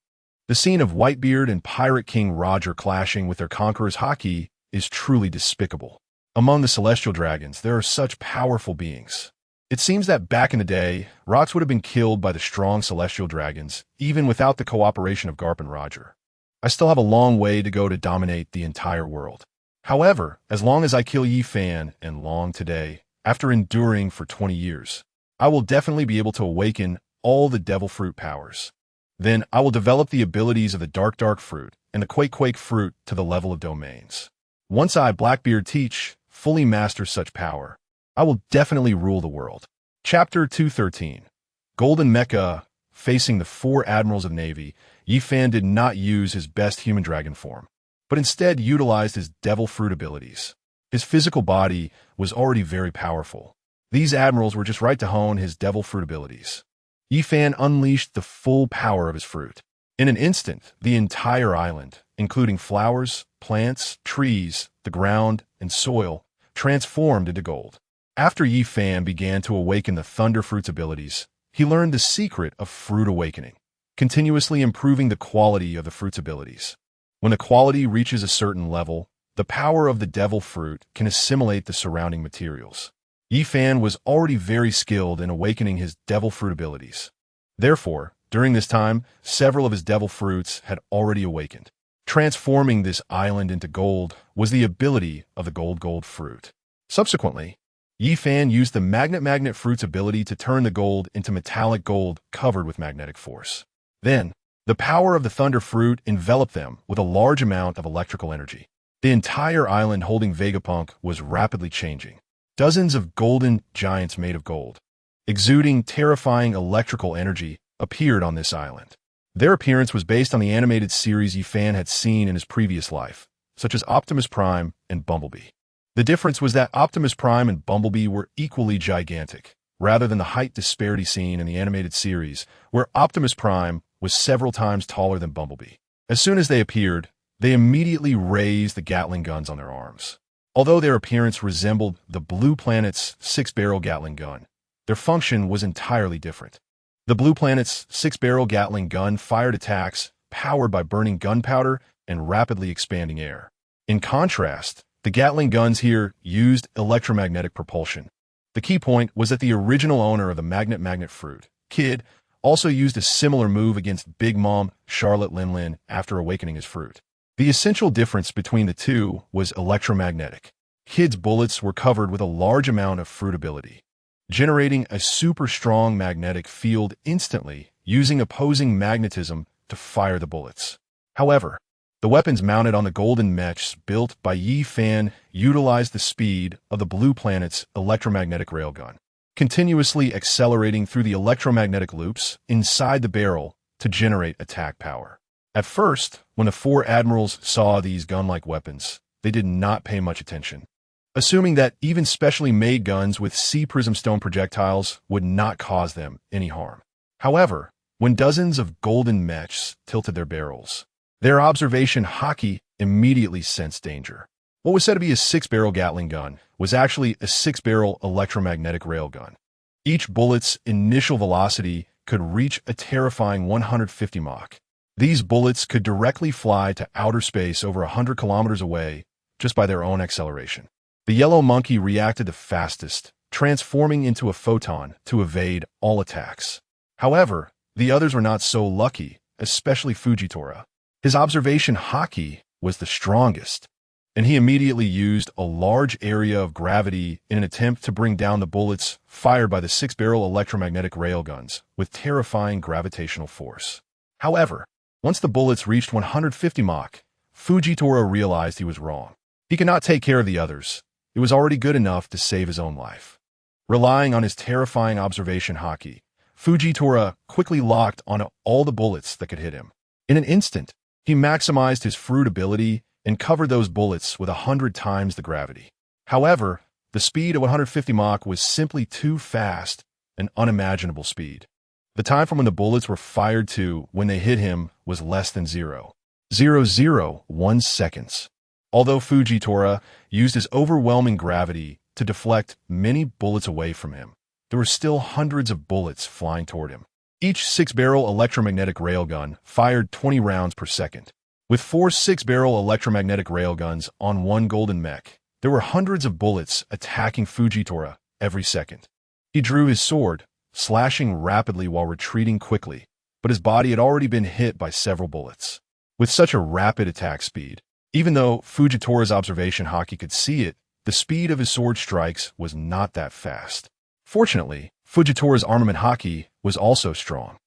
The scene of Whitebeard and Pirate King Roger clashing with their conqueror's haki is truly despicable. Among the celestial dragons, there are such powerful beings. It seems that back in the day, Rox would have been killed by the strong celestial dragons, even without the cooperation of Garp and Roger. I still have a long way to go to dominate the entire world. However, as long as I kill Yi-Fan and Long today, after enduring for 20 years, I will definitely be able to awaken all the devil fruit powers. Then I will develop the abilities of the Dark Fruit and the Quake Fruit to the level of domains. Once I, Blackbeard Teeth, fully master such power, I will definitely rule the world. Chapter 213. Golden Mecha. Facing the four admirals of Navy, Yi-Fan did not use his best human dragon form, but instead utilized his devil fruit abilities. His physical body was already very powerful. These admirals were just right to hone his devil fruit abilities. Yifan unleashed the full power of his fruit. In an instant, the entire island, including flowers, plants, trees, the ground, and soil, transformed into gold. After Yifan began to awaken the Thunder Fruit's abilities, he learned the secret of fruit awakening, continuously improving the quality of the fruit's abilities. When the quality reaches a certain level, the power of the devil fruit can assimilate the surrounding materials. Yifan was already very skilled in awakening his devil fruit abilities. Therefore, during this time, several of his devil fruits had already awakened. Transforming this island into gold was the ability of the gold fruit. Subsequently, Yifan used the magnet fruit's ability to turn the gold into metallic gold covered with magnetic force. Then, the power of the thunder fruit enveloped them with a large amount of electrical energy. The entire island holding Vegapunk was rapidly changing. Dozens of golden giants made of gold, exuding terrifying electrical energy, appeared on this island. Their appearance was based on the animated series Yifan had seen in his previous life, such as Optimus Prime and Bumblebee. The difference was that Optimus Prime and Bumblebee were equally gigantic, rather than the height disparity seen in the animated series, where Optimus Prime was several times taller than Bumblebee. As soon as they appeared, they immediately raised the Gatling guns on their arms. Although their appearance resembled the Blue Planet's six-barrel Gatling gun, their function was entirely different. The Blue Planet's six-barrel Gatling gun fired attacks powered by burning gunpowder and rapidly expanding air. In contrast, the Gatling guns here used electromagnetic propulsion. The key point was that the original owner of the magnet fruit, Kid, also used a similar move against Big Mom Charlotte Lin after awakening his fruit. The essential difference between the two was electromagnetic. Kid's bullets were covered with a large amount of fruit ability, generating a super strong magnetic field instantly, using opposing magnetism to fire the bullets. However, the weapons mounted on the golden mechs built by Yifan utilized the speed of the Blue Planet's electromagnetic railgun, continuously accelerating through the electromagnetic loops inside the barrel to generate attack power. At first, when the four admirals saw these gun-like weapons, they did not pay much attention, assuming that even specially made guns with C-prism stone projectiles would not cause them any harm. However, when dozens of golden mechs tilted their barrels, their observation hockey immediately sensed danger. What was said to be a six-barrel Gatling gun was actually a six-barrel electromagnetic railgun. Each bullet's initial velocity could reach a terrifying 150 Mach. These bullets could directly fly to outer space over 100 kilometers away just by their own acceleration. The yellow monkey reacted the fastest, transforming into a photon to evade all attacks. However, the others were not so lucky, especially Fujitora. His observation hockey was the strongest, and he immediately used a large area of gravity in an attempt to bring down the bullets fired by the six-barrel electromagnetic railguns with terrifying gravitational force. However, once the bullets reached 150 Mach, Fujitora realized he was wrong. He could not take care of the others. It was already good enough to save his own life. Relying on his terrifying observation hockey, Fujitora quickly locked onto all the bullets that could hit him. In an instant, he maximized his fruit ability and covered those bullets with 100 times the gravity. However, the speed of 150 Mach was simply too fast, an unimaginable speed. The time from when the bullets were fired to when they hit him was less than 0.001 seconds. Although Fujitora used his overwhelming gravity to deflect many bullets away from him, there were still hundreds of bullets flying toward him. Each six-barrel electromagnetic railgun fired 20 rounds per second. With 4 six-barrel electromagnetic railguns on one golden mech, there were hundreds of bullets attacking Fujitora every second. He drew his sword, slashing rapidly while retreating quickly, but his body had already been hit by several bullets. With such a rapid attack speed, even though Fujitora's observation hockey could see it, the speed of his sword strikes was not that fast. Fortunately, Fujitora's armament hockey was also strong.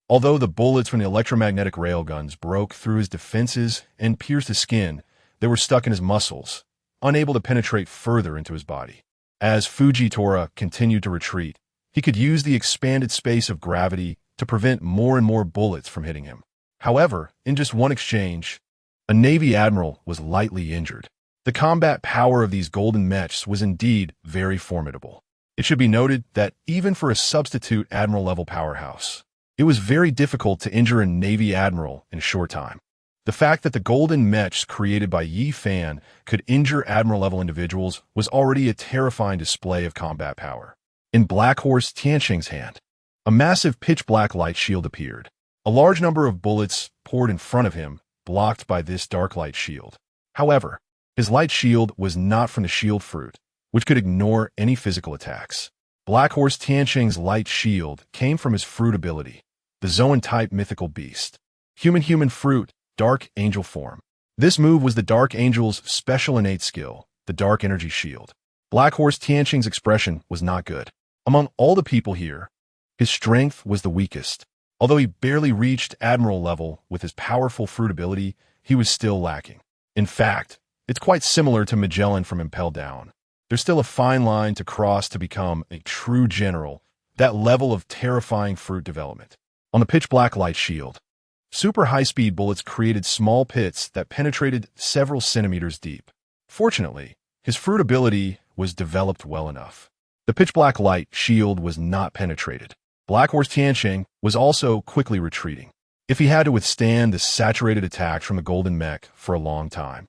Although the bullets from the electromagnetic railguns broke through his defenses and pierced his skin, they were stuck in his muscles, unable to penetrate further into his body. As Fujitora continued to retreat, he could use the expanded space of gravity to prevent more and more bullets from hitting him. However, in just one exchange, a Navy admiral was lightly injured. The combat power of these golden mechs was indeed very formidable. It should be noted that even for a substitute admiral-level powerhouse, it was very difficult to injure a Navy admiral in a short time. The fact that the golden mechs created by Yi Fan could injure admiral-level individuals was already a terrifying display of combat power. In Black Horse Tianqing's hand, a massive pitch-black light shield appeared. A large number of bullets poured in front of him, blocked by this dark light shield. However, his light shield was not from the shield fruit, which could ignore any physical attacks. Black Horse Tianqing's light shield came from his fruit ability, the Zoan-type mythical beast. Human fruit, Dark Angel form. This move was the Dark Angel's special innate skill, the Dark Energy Shield. Black Horse Tianqing's expression was not good. Among all the people here, his strength was the weakest. Although he barely reached admiral level with his powerful fruit ability, he was still lacking. In fact, it's quite similar to Magellan from Impel Down. There's still a fine line to cross to become a true general, that level of terrifying fruit development. On the pitch-black light shield, super high-speed bullets created small pits that penetrated several centimeters deep. Fortunately, his fruit ability was developed well enough. The pitch-black light shield was not penetrated. Black Horse Tianqing was also quickly retreating. If he had to withstand the saturated attack from the golden mech for a long time,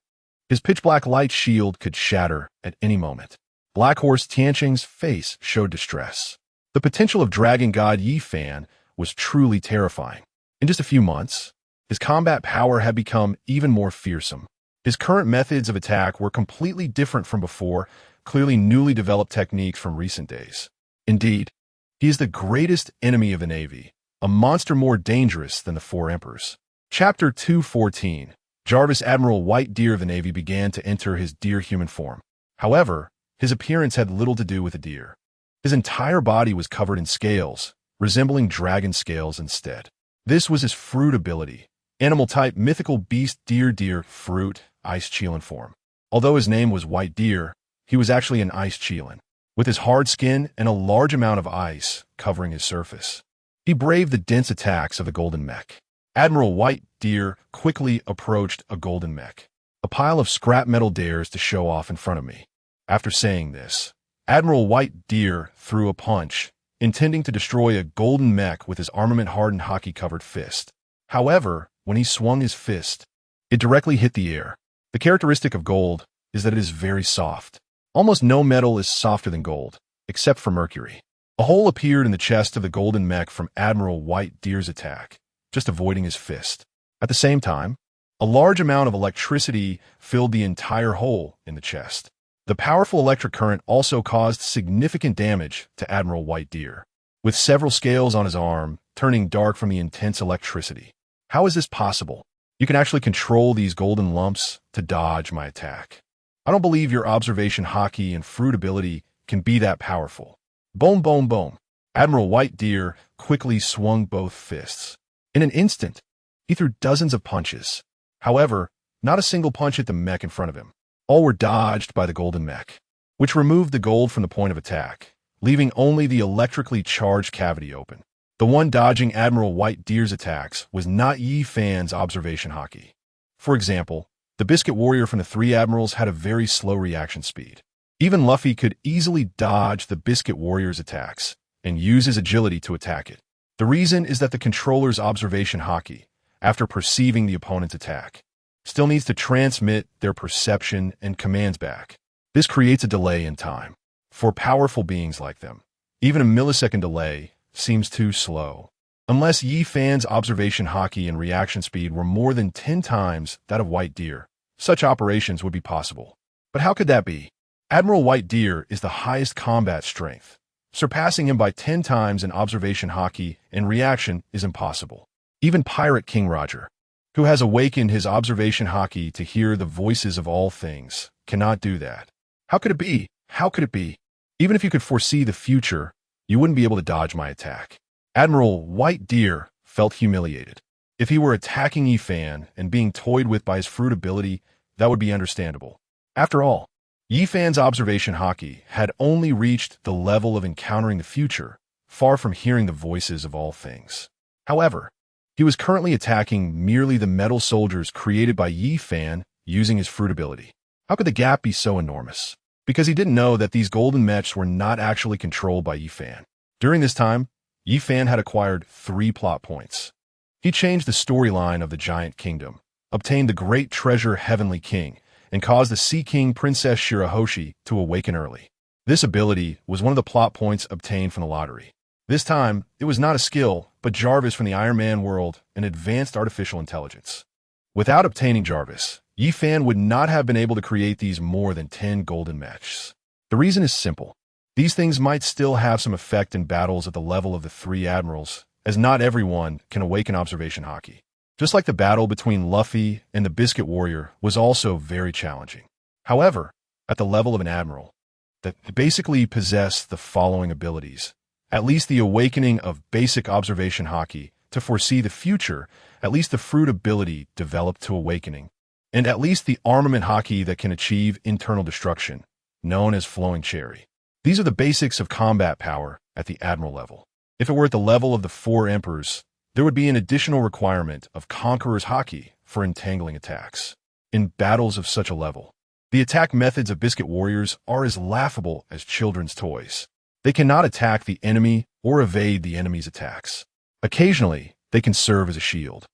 his pitch-black light shield could shatter at any moment. Black Horse Tianqing's face showed distress. The potential of Dragon God Yi Fan was truly terrifying. In just a few months, his combat power had become even more fearsome. His current methods of attack were completely different from before, clearly newly developed techniques from recent days. Indeed, he is the greatest enemy of the Navy, a monster more dangerous than the Four Emperors. Chapter 214. Jarvis Admiral White Deer of the Navy began to enter his deer human form. However, his appearance had little to do with a deer. His entire body was covered in scales, resembling dragon scales instead. This was his fruit ability, animal-type mythical beast deer fruit, ice cheelan form. Although his name was White Deer, he was actually an ice cheelan, with his hard skin and a large amount of ice covering his surface. He braved the dense attacks of the golden mech. Admiral White Deer quickly approached a golden mech. A pile of scrap metal dares to show off in front of me. After saying this, Admiral White Deer threw a punch, intending to destroy a golden mech with his armament-hardened hockey-covered fist. However, when he swung his fist, it directly hit the air. The characteristic of gold is that it is very soft. Almost no metal is softer than gold, except for mercury. A hole appeared in the chest of the golden mech from Admiral White Deer's attack, just avoiding his fist. At the same time, a large amount of electricity filled the entire hole in the chest. The powerful electric current also caused significant damage to Admiral White Deer, with several scales on his arm turning dark from the intense electricity. How is this possible? You can actually control these golden lumps to dodge my attack. I don't believe your observation hockey and fruit ability can be that powerful. Boom, boom, boom. Admiral White Deer quickly swung both fists. In an instant, he threw dozens of punches. However, not a single punch hit the mech in front of him. All were dodged by the golden mech, which removed the gold from the point of attack, leaving only the electrically charged cavity open. The one dodging Admiral White Deer's attacks was not Yi Fan's observation hockey. For example, the Biscuit Warrior from the Three Admirals had a very slow reaction speed. Even Luffy could easily dodge the Biscuit Warrior's attacks and use his agility to attack it. The reason is that the controller's observation hockey, after perceiving the opponent's attack, still needs to transmit their perception and commands back. This creates a delay in time. For powerful beings like them, even a millisecond delay seems too slow. Unless Yi Fan's observation hockey and reaction speed were more than 10 times that of White Deer, such operations would be possible. But how could that be? Admiral White Deer is the highest combat strength. Surpassing him by 10 times in observation hockey and reaction is impossible. Even Pirate King Roger, who has awakened his observation hockey to hear the voices of all things, cannot do that. How could it be? How could it be? Even if you could foresee the future, you wouldn't be able to dodge my attack. Admiral White Deer felt humiliated. If he were attacking Yi Fan and being toyed with by his fruit ability, that would be understandable. After all, Yi Fan's observation hockey had only reached the level of encountering the future, far from hearing the voices of all things. However, He was currently attacking merely the metal soldiers created by Yi Fan using his fruit ability. How could the gap be so enormous? Because he didn't know that these golden mechs were not actually controlled by Yi Fan. During this time, Yi Fan had acquired 3 plot points. He changed the storyline of the Giant Kingdom, obtained the great treasure Heavenly King, and caused the Sea King Princess Shirahoshi to awaken early. This ability was one of the plot points obtained from the lottery. This time, it was not a skill, but Jarvis from the Iron Man world, an advanced artificial intelligence. Without obtaining Jarvis, Yi Fan would not have been able to create these more than 10 golden mechs. The reason is simple. These things might still have some effect in battles at the level of the 3 admirals, as not everyone can awaken observation haki. Just like the battle between Luffy and the Biscuit Warrior was also very challenging. However, at the level of an admiral, that basically possess the following abilities. At least the awakening of basic observation haki to foresee the future, at least the fruit ability developed to awakening, and at least the armament haki that can achieve internal destruction, known as flowing cherry. These are the basics of combat power at the admiral level. If it were at the level of the 4 emperors, there would be an additional requirement of conqueror's haki for entangling attacks. In battles of such a level, the attack methods of Biscuit Warriors are as laughable as children's toys. They cannot attack the enemy or evade the enemy's attacks. Occasionally, they can serve as a shield.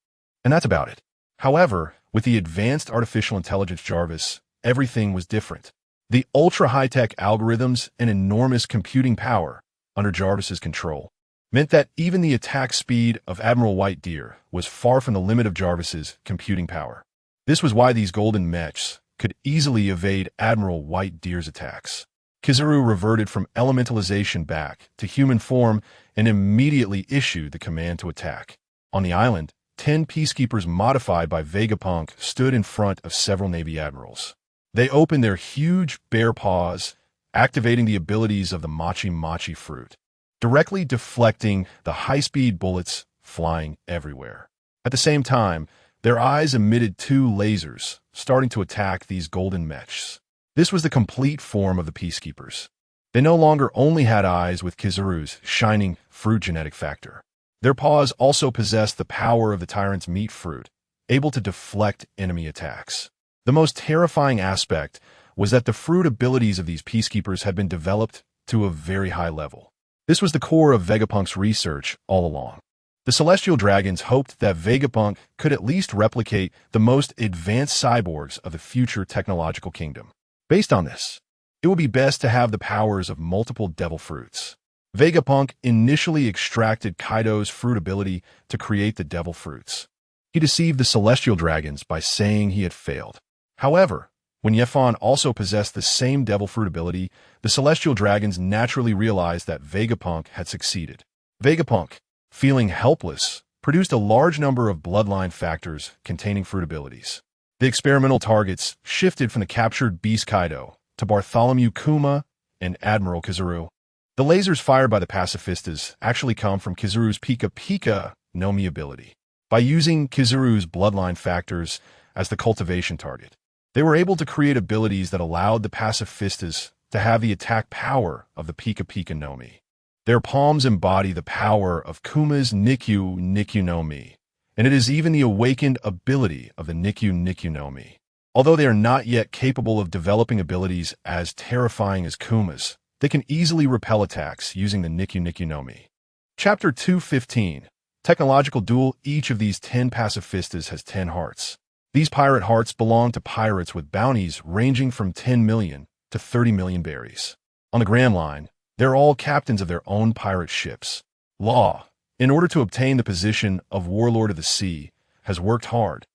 And that's about it. However, with the advanced artificial intelligence Jarvis, everything was different. The ultra-high-tech algorithms and enormous computing power under Jarvis's control meant that even the attack speed of Admiral White Deer was far from the limit of Jarvis's computing power. This was why these golden mechs could easily evade Admiral White Deer's attacks. Kizaru reverted from elementalization back to human form and immediately issued the command to attack. On the island, 10 peacekeepers modified by Vegapunk stood in front of several Navy admirals. They opened their huge bare paws, activating the abilities of the Machi Machi fruit, directly deflecting the high-speed bullets flying everywhere. At the same time, their eyes emitted 2 lasers, starting to attack these golden mechs. This was the complete form of the peacekeepers. They no longer only had eyes with Kizaru's shining fruit genetic factor. Their paws also possessed the power of the tyrant's meat fruit, able to deflect enemy attacks. The most terrifying aspect was that the fruit abilities of these peacekeepers had been developed to a very high level. This was the core of Vegapunk's research all along. The Celestial Dragons hoped that Vegapunk could at least replicate the most advanced cyborgs of the future technological kingdom. Based on this, it would be best to have the powers of multiple devil fruits. Vegapunk initially extracted Kaido's fruit ability to create the devil fruits. He deceived the Celestial Dragons by saying he had failed. However, when Yefan also possessed the same devil fruit ability, the Celestial Dragons naturally realized that Vegapunk had succeeded. Vegapunk, feeling helpless, produced a large number of bloodline factors containing fruit abilities. The experimental targets shifted from the captured Beast Kaido to Bartholomew Kuma and Admiral Kizaru. The lasers fired by the pacifistas actually come from Kizaru's Pika Pika no Mi ability. By using Kizaru's bloodline factors as the cultivation target, they were able to create abilities that allowed the pacifistas to have the attack power of the Pika Pika no Mi. Their palms embody the power of Kuma's Nikyu Nikyu no Mi, and it is even the awakened ability of the Nikyu Nikyu no Mi. Although they are not yet capable of developing abilities as terrifying as Kuma's, they can easily repel attacks using the Nikyu Nikyu no Mi. Chapter 215. Technological Duel. Each of these 10 pacifistas has 10 hearts. These pirate hearts belong to pirates with bounties ranging from 10 million to 30 million berries. On the Grand Line, they're all captains of their own pirate ships. Law, in order to obtain the position of Warlord of the Sea, has worked hard,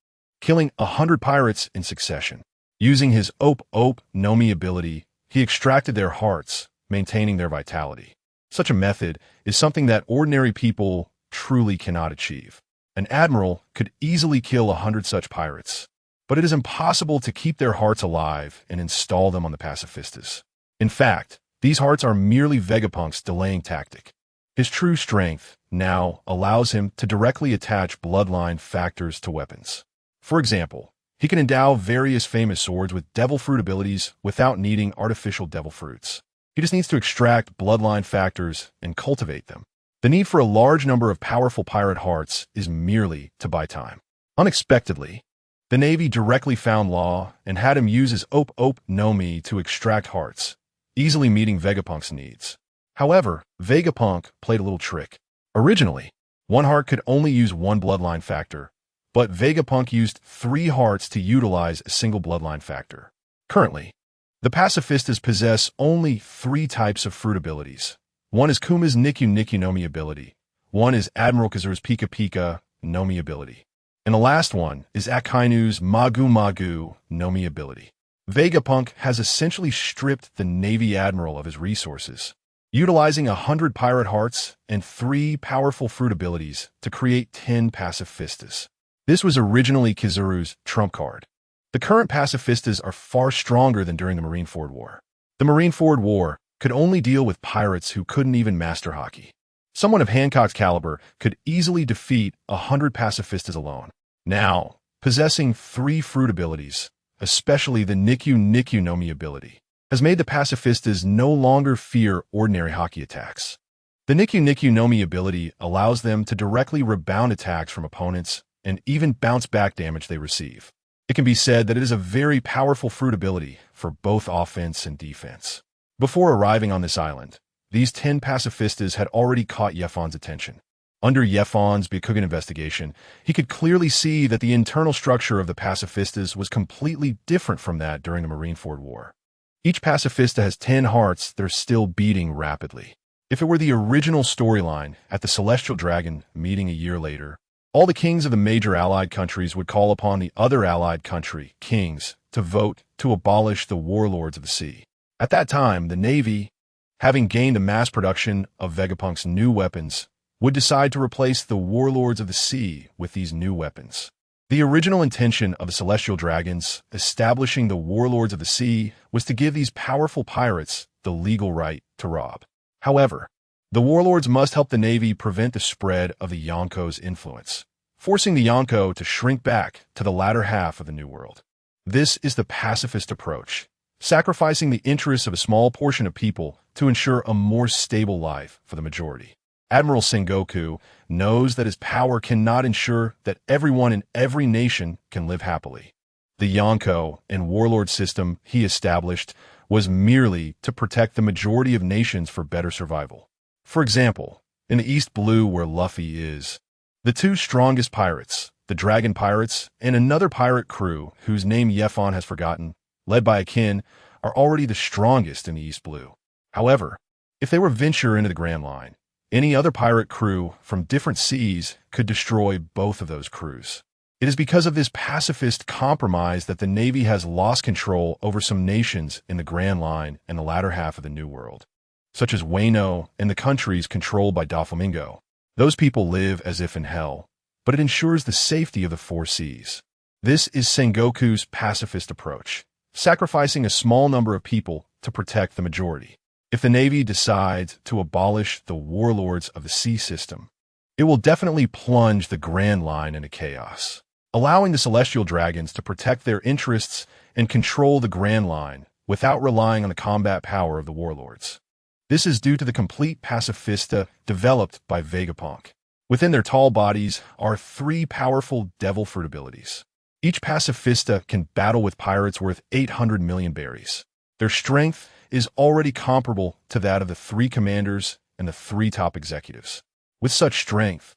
killing 100 pirates in succession. Using his Ope Ope no Mi ability, he extracted their hearts, maintaining their vitality. Such a method is something that ordinary people truly cannot achieve. An admiral could easily kill 100 such pirates, but it is impossible to keep their hearts alive and install them on the pacifistas. In fact, these hearts are merely Vegapunk's delaying tactic. His true strength now allows him to directly attach bloodline factors to weapons. For example, he can endow various famous swords with devil fruit abilities without needing artificial devil fruits. He just needs to extract bloodline factors and cultivate them. The need for a large number of powerful pirate hearts is merely to buy time. Unexpectedly, the Navy directly found Law and had him use his Op no Mi to extract hearts, easily meeting Vegapunk's needs. However, Vegapunk played a little trick. Originally, one heart could only use one bloodline factor, but Vegapunk used 3 hearts to utilize a single bloodline factor. Currently, the pacifistas possess only 3 types of fruit abilities. One is Kuma's Nikyu Nikyu no Mi ability, one is Admiral Kizaru's Pika Pika no Mi ability, and the last one is Akainu's Magu Magu no Mi ability. Vegapunk has essentially stripped the Navy Admiral of his resources, utilizing 100 pirate hearts and 3 powerful fruit abilities to create 10 pacifistas. This was originally Kizaru's trump card. The current pacifistas are far stronger than during the Marineford War. The Marineford War could only deal with pirates who couldn't even master hockey. Someone of Hancock's caliber could easily defeat 100 pacifistas alone. Now, possessing 3 fruit abilities, especially the Nikyu Nikyu no Mi ability, has made the pacifistas no longer fear ordinary hockey attacks. The Nikyu Nikyu no Mi ability allows them to directly rebound attacks from opponents and even bounce back damage they receive. It can be said that it is a very powerful fruit ability for both offense and defense. Before arriving on this island, these 10 pacifistas had already caught Yefon's attention. Under Yefon's Byakugan investigation, he could clearly see that the internal structure of the pacifistas was completely different from that during the Marineford War. Each pacifista has 10 hearts that are still beating rapidly. If it were the original storyline at the Celestial Dragon meeting a year later, all the kings of the major allied countries would call upon the other allied country kings to vote to abolish the warlords of the sea. At that time, the Navy, having gained a mass production of Vegapunk's new weapons, would decide to replace the warlords of the sea with these new weapons. The original intention of the Celestial Dragons establishing the warlords of the sea was to give these powerful pirates the legal right to rob. However, the warlords must help the Navy prevent the spread of the Yonko's influence, forcing the Yonko to shrink back to the latter half of the New World. This is the pacifist approach, sacrificing the interests of a small portion of people to ensure a more stable life for the majority. Admiral Sengoku knows that his power cannot ensure that everyone in every nation can live happily. The Yonko and warlord system he established was merely to protect the majority of nations for better survival. For example, in the East Blue where Luffy is, the 2 strongest pirates, the Dragon Pirates and another pirate crew whose name Yefon has forgotten, led by Akin, are already the strongest in the East Blue. However, if they were venture into the Grand Line, any other pirate crew from different seas could destroy both of those crews. It is because of this pacifist compromise that the Navy has lost control over some nations in the Grand Line and the latter half of the New World, such as Wano and the countries controlled by Doflamingo. Those people live as if in hell, but it ensures the safety of the 4 seas. This is Sengoku's pacifist approach, sacrificing a small number of people to protect the majority. If the Navy decides to abolish the warlords of the sea system, it will definitely plunge the Grand Line into chaos, allowing the Celestial Dragons to protect their interests and control the Grand Line without relying on the combat power of the warlords. This is due to the complete pacifista developed by Vegapunk. Within their tall bodies are 3 powerful devil fruit abilities. Each pacifista can battle with pirates worth 800 million berries. Their strength is already comparable to that of the 3 commanders and the 3 top executives. With such strength,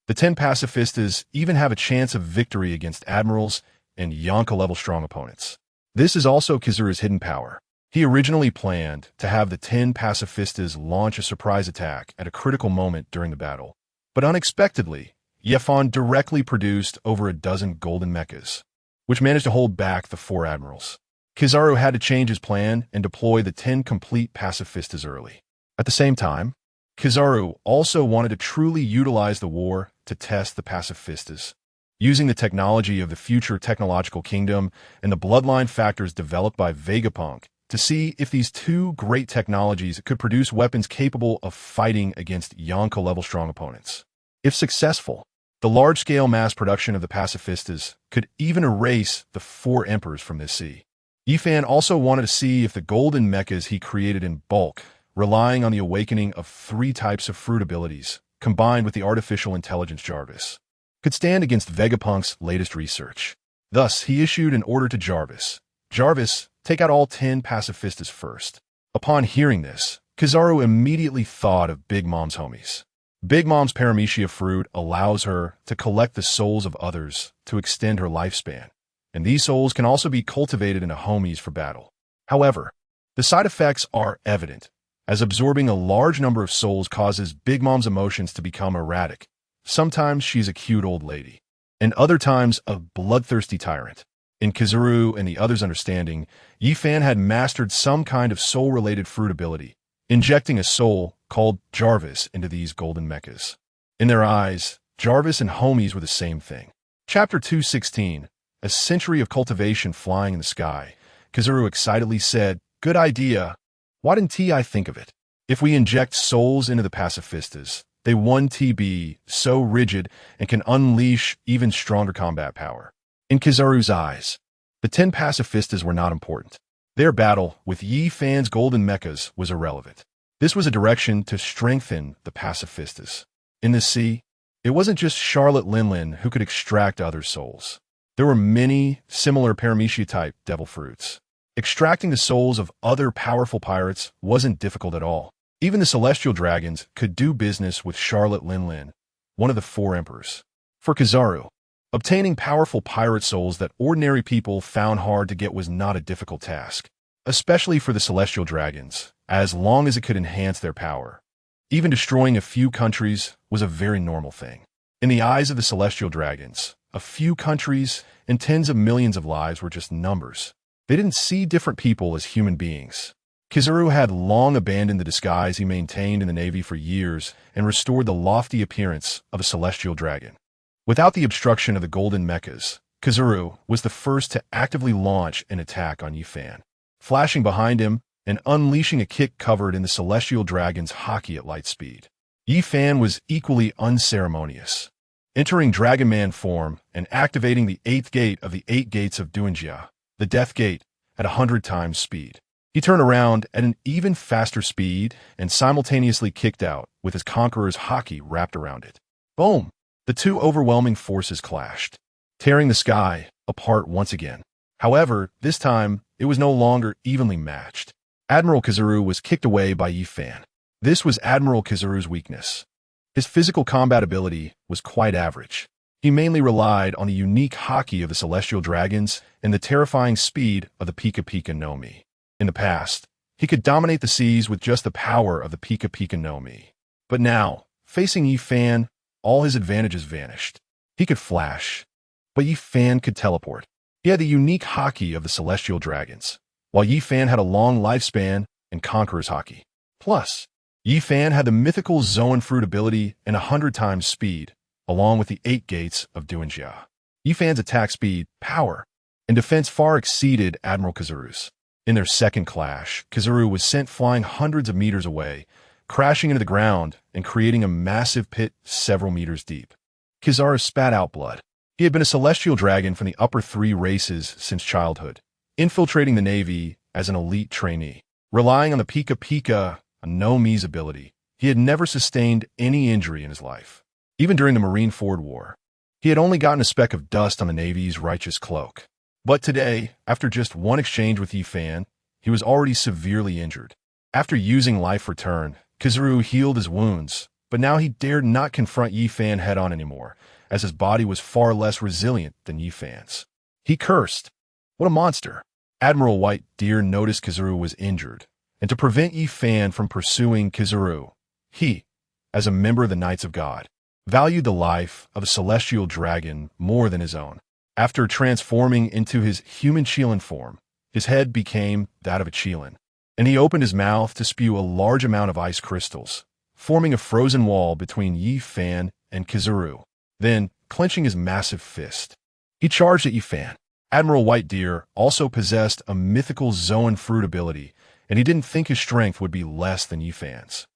the 10 pacifistas even have a chance of victory against admirals and Yonka-level strong opponents. This is also Kizaru's hidden power. He originally planned to have the 10 pacifistas launch a surprise attack at a critical moment during the battle, but unexpectedly, Yefon directly produced over a dozen golden mechas, which managed to hold back the 4 admirals. Kizaru had to change his plan and deploy the 10 complete pacifistas early. At the same time, Kizaru also wanted to truly utilize the war to test the pacifistas, using the technology of the future technological kingdom and the bloodline factors developed by Vegapunk to see if these 2 great technologies could produce weapons capable of fighting against Yonko-level strong opponents. If successful, the large-scale mass production of the pacifistas could even erase the 4 emperors from this sea. Yifan also wanted to see if the golden mechas he created in bulk, relying on the awakening of 3 types of fruit abilities, combined with the artificial intelligence Jarvis, could stand against Vegapunk's latest research. Thus, he issued an order to Jarvis. Jarvis, take out all 10 pacifistas first. Upon hearing this, Kizaru immediately thought of Big Mom's homies. Big Mom's paramecia fruit allows her to collect the souls of others to extend her lifespan, and these souls can also be cultivated into homies for battle. However, the side effects are evident, as absorbing a large number of souls causes Big Mom's emotions to become erratic. Sometimes she's a cute old lady, and other times a bloodthirsty tyrant. In Kizaru and the others' understanding, Yifan had mastered some kind of soul-related fruit ability, injecting a soul called Jarvis into these golden mechas. In their eyes, Jarvis and homies were the same thing. Chapter 216, A Century of Cultivation Flying in the Sky. Kizaru excitedly said, "Good idea. Why didn't I think of it? If we inject souls into the pacifistas, they won't be so rigid and can unleash even stronger combat power." In Kizaru's eyes, the 10 pacifistas were not important. Their battle with Yifan's golden mechas was irrelevant. This was a direction to strengthen the pacifistas. In the sea, it wasn't just Charlotte Linlin who could extract other souls. There were many similar paramecia-type devil fruits. Extracting the souls of other powerful pirates wasn't difficult at all. Even the celestial dragons could do business with Charlotte Linlin, one of the 4 emperors. For Kizaru, obtaining powerful pirate souls that ordinary people found hard to get was not a difficult task, especially for the celestial dragons, as long as it could enhance their power. Even destroying a few countries was a very normal thing. In the eyes of the celestial dragons, a few countries and tens of millions of lives were just numbers. They didn't see different people as human beings. Kizaru had long abandoned the disguise he maintained in the Navy for years and restored the lofty appearance of a celestial dragon. Without the obstruction of the golden mechas, Kizaru was the first to actively launch an attack on Yifan, flashing behind him and unleashing a kick covered in the celestial dragon's haki at light speed. Yifan was equally unceremonious, entering Dragon Man form and activating the 8th gate of the 8 gates of Duanjia, the Death Gate, at 100 times speed. He turned around at an even faster speed and simultaneously kicked out with his Conqueror's haki wrapped around it. Boom! The 2 overwhelming forces clashed, tearing the sky apart once again. However, this time, it was no longer evenly matched. Admiral Kizaru was kicked away by Yifan. This was Admiral Kizaru's weakness. His physical combat ability was quite average. He mainly relied on the unique haki of the celestial dragons and the terrifying speed of the Pika Pika no Mi. In the past, he could dominate the seas with just the power of the Pika Pika no Mi. But now, facing Yifan, all his advantages vanished. He could flash, but Yifan could teleport. He had the unique haki of the celestial dragons, while Yifan had a long lifespan and Conqueror's haki. Plus, Yifan had the mythical Zoan fruit ability and 100 times speed, along with the 8 gates of Duanjia. Yifan's attack speed, power, and defense far exceeded Admiral Kizaru's. In their second clash, Kizaru was sent flying hundreds of meters away, crashing into the ground and creating a massive pit several meters deep. Kizaru spat out blood. He had been a celestial dragon from the upper 3 races since childhood, infiltrating the Navy as an elite trainee. Relying on the Pika Pika no Mi's ability, he had never sustained any injury in his life. Even during the Marineford War, he had only gotten a speck of dust on the Navy's righteous cloak. But today, after just one exchange with Yifan, he was already severely injured. After using Life Return, Kizaru healed his wounds, but now he dared not confront Yifan head-on anymore, as his body was far less resilient than Yifan's. He cursed. What a monster. Admiral White Deer noticed Kizaru was injured, and to prevent Yifan from pursuing Kizaru, he, as a member of the Knights of God, valued the life of a celestial dragon more than his own. After transforming into his human Qilin form, his head became that of a Qilin, and he opened his mouth to spew a large amount of ice crystals, forming a frozen wall between Yifan and Kizaru. Then, clenching his massive fist, he charged at Yifan. Admiral White Deer also possessed a mythical Zoan fruit ability, and he didn't think his strength would be less than Yifan's.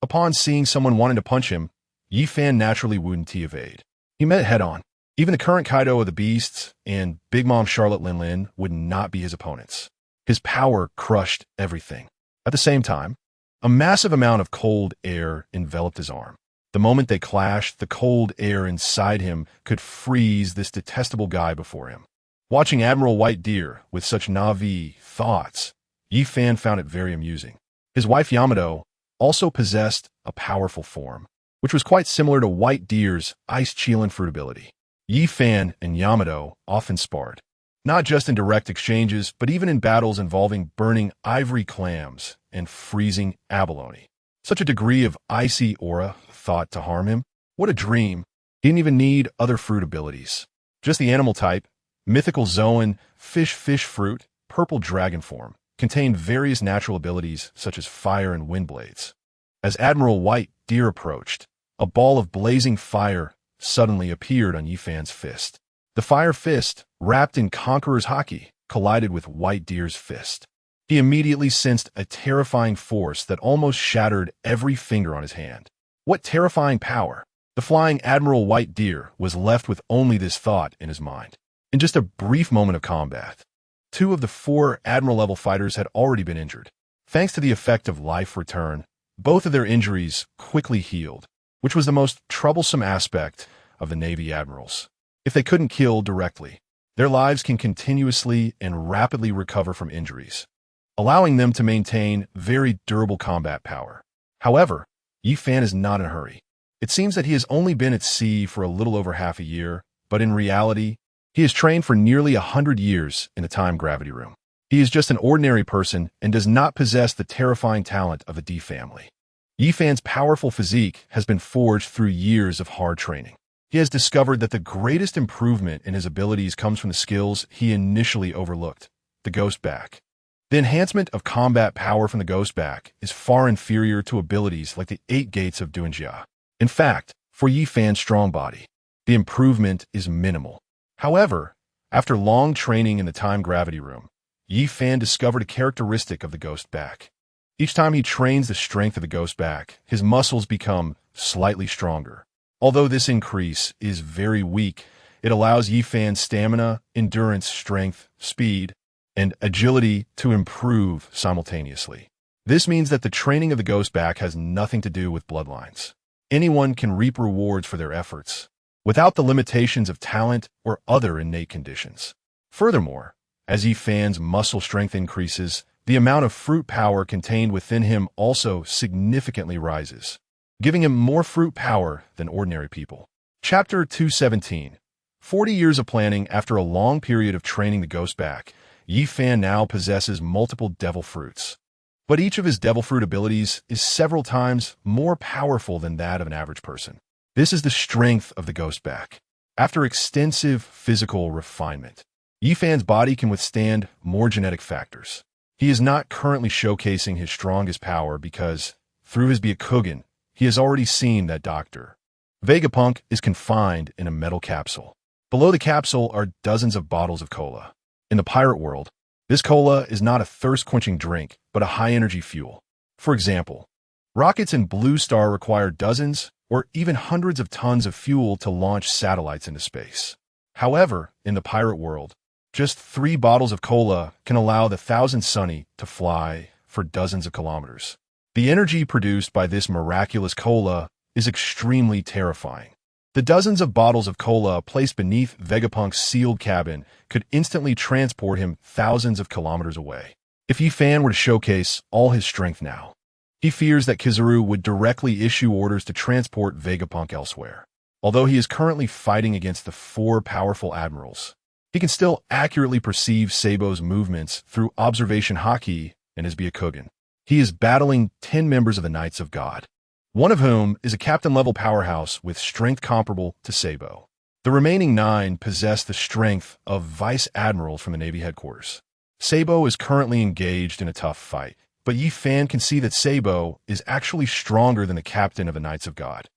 Upon seeing someone wanting to punch him, Yifan naturally wouldn't evade. He met head-on. Even the current Kaido of the Beasts and Big Mom Charlotte Linlin would not be his opponents. His power crushed everything. At the same time, a massive amount of cold air enveloped his arm. The moment they clashed, the cold air inside him could freeze this detestable guy before him. Watching Admiral White Deer with such naive thoughts, Yi Fan found it very amusing. His wife Yamato also possessed a powerful form, which was quite similar to White Deer's Ice Chillin' fruit ability. Yi Fan and Yamato often sparred, not just in direct exchanges, but even in battles involving burning ivory clams and freezing abalone. Such a degree of icy aura thought to harm him? What a dream. He didn't even need other fruit abilities. Just the animal type, mythical Zoan, fish fruit, purple dragon form, contained various natural abilities such as fire and wind blades. As Admiral White Deer approached, a ball of blazing fire suddenly appeared on Yi Fan's fist. The fire fist, wrapped in Conqueror's haki, collided with White Deer's fist. He immediately sensed a terrifying force that almost shattered every finger on his hand. What terrifying power! The flying Admiral White Deer was left with only this thought in his mind. In just a brief moment of combat, 2 of the 4 Admiral-level fighters had already been injured. Thanks to the effect of life return, both of their injuries quickly healed, which was the most troublesome aspect of the Navy admirals. If they couldn't kill directly, their lives can continuously and rapidly recover from injuries, allowing them to maintain very durable combat power. However, Yi Fan is not in a hurry. It seems that he has only been at sea for a little over half a year, but in reality, he has trained for nearly 100 years in the time gravity room. He is just an ordinary person and does not possess the terrifying talent of a D family. Yi Fan's powerful physique has been forged through years of hard training. He has discovered that the greatest improvement in his abilities comes from the skills he initially overlooked, the Ghost Back. The enhancement of combat power from the Ghost Back is far inferior to abilities like the 8 Gates of Duanjia. In fact, for Yi Fan's strong body, the improvement is minimal. However, after long training in the time gravity room, Yi Fan discovered a characteristic of the Ghost Back. Each time he trains the strength of the Ghost Back, his muscles become slightly stronger. Although this increase is very weak, it allows Yi Fan's stamina, endurance, strength, speed, and agility to improve simultaneously. This means that the training of the Ghost Back has nothing to do with bloodlines. Anyone can reap rewards for their efforts, without the limitations of talent or other innate conditions. Furthermore, as Yi Fan's muscle strength increases, the amount of fruit power contained within him also significantly rises, giving him more fruit power than ordinary people. Chapter 217. 40 years of planning. After a long period of training the Ghost Back, Yi Fan now possesses multiple devil fruits. But each of his devil fruit abilities is several times more powerful than that of an average person. This is the strength of the Ghost Back. After extensive physical refinement, Yi Fan's body can withstand more genetic factors. He is not currently showcasing his strongest power because, through his Byakugan, he has already seen that Dr. Vegapunk is confined in a metal capsule. Below the capsule are dozens of bottles of cola. In the pirate world, this cola is not a thirst-quenching drink, but a high-energy fuel. For example, rockets in Blue Star require dozens or even hundreds of tons of fuel to launch satellites into space. However, in the pirate world, just 3 bottles of cola can allow the Thousand Sunny to fly for dozens of kilometers. The energy produced by this miraculous cola is extremely terrifying. The dozens of bottles of cola placed beneath Vegapunk's sealed cabin could instantly transport him thousands of kilometers away. If Yi Fan were to showcase all his strength now, he fears that Kizaru would directly issue orders to transport Vegapunk elsewhere. Although he is currently fighting against the 4 powerful admirals, he can still accurately perceive Sabo's movements through observation haki and his Byakugan. He is battling 10 members of the Knights of God, one of whom is a captain-level powerhouse with strength comparable to Sabo. The remaining 9 possess the strength of vice admirals from the Navy headquarters. Sabo is currently engaged in a tough fight, but Yi Fan can see that Sabo is actually stronger than the captain of the Knights of God.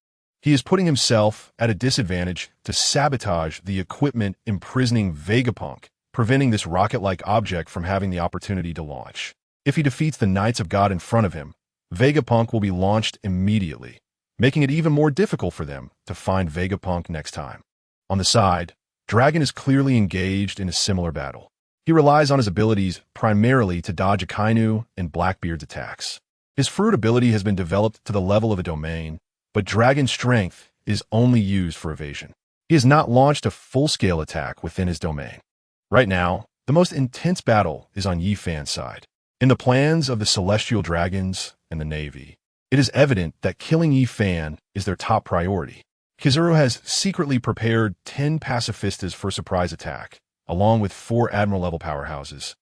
He is putting himself at a disadvantage to sabotage the equipment imprisoning Vegapunk, preventing this rocket-like object from having the opportunity to launch. If he defeats the Knights of God in front of him, Vegapunk will be launched immediately, making it even more difficult for them to find Vegapunk next time. On the side, Dragon is clearly engaged in a similar battle. He relies on his abilities primarily to dodge Akainu and Blackbeard's attacks. His fruit ability has been developed to the level of a domain, but Dragon Strength is only used for evasion. He has not launched a full-scale attack within his domain. Right now, the most intense battle is on Yifan's side. In the plans of the Celestial Dragons and the Navy, it is evident that killing Yifan is their top priority. Kizaru has secretly prepared 10 pacifistas for surprise attack, along with 4 admiral-level powerhouses,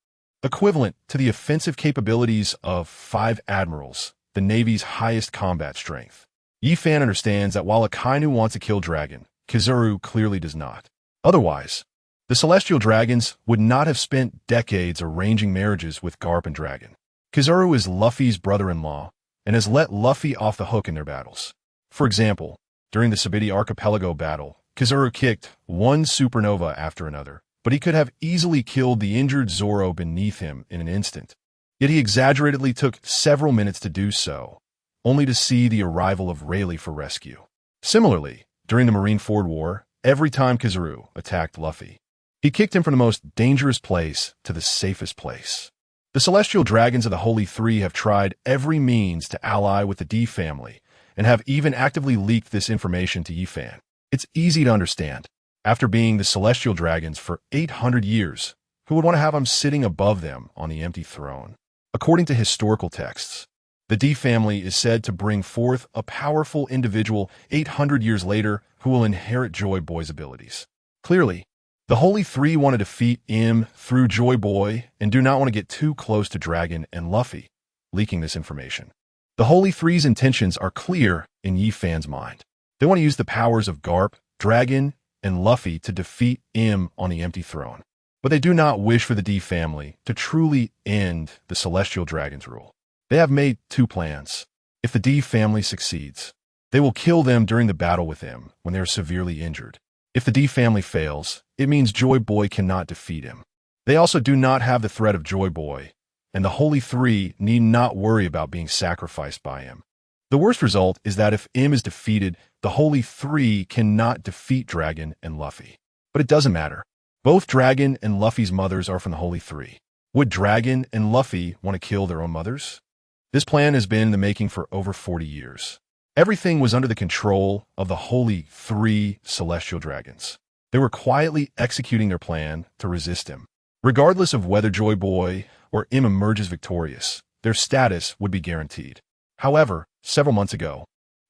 equivalent to the offensive capabilities of 5 admirals, the Navy's highest combat strength. Yifan understands that while Akainu wants to kill Dragon, Kizaru clearly does not. Otherwise, the Celestial Dragons would not have spent decades arranging marriages with Garp and Dragon. Kizaru is Luffy's brother-in-law and has let Luffy off the hook in their battles. For example, during the Sabiti Archipelago battle, Kizaru kicked one supernova after another, but he could have easily killed the injured Zoro beneath him in an instant. Yet he exaggeratedly took several minutes to do so, only to see the arrival of Rayleigh for rescue. Similarly, during the Marineford War, every time Kizaru attacked Luffy, he kicked him from the most dangerous place to the safest place. The Celestial Dragons of the Holy Three have tried every means to ally with the D family, and have even actively leaked this information to Yifan. It's easy to understand. After being the Celestial Dragons for 800 years, who would want to have him sitting above them on the empty throne? According to historical texts, the D family is said to bring forth a powerful individual 800 years later who will inherit Joy Boy's abilities. Clearly, the Holy Three want to defeat Im through Joy Boy and do not want to get too close to Dragon and Luffy, leaking this information. The Holy Three's intentions are clear in Yifan's mind. They want to use the powers of Garp, Dragon, and Luffy to defeat Im on the empty throne. But they do not wish for the D family to truly end the Celestial Dragon's rule. They have made 2 plans. If the D family succeeds, they will kill them during the battle with him when they are severely injured. If the D family fails, it means Joy Boy cannot defeat him. They also do not have the threat of Joy Boy, and the Holy Three need not worry about being sacrificed by him. The worst result is that if Im is defeated, the Holy Three cannot defeat Dragon and Luffy. But it doesn't matter. Both Dragon and Luffy's mothers are from the Holy Three. Would Dragon and Luffy want to kill their own mothers? This plan has been in the making for over 40 years. Everything was under the control of the Holy Three Celestial Dragons. They were quietly executing their plan to resist him. Regardless of whether Joy Boy or Im emerges victorious, their status would be guaranteed. However, several months ago,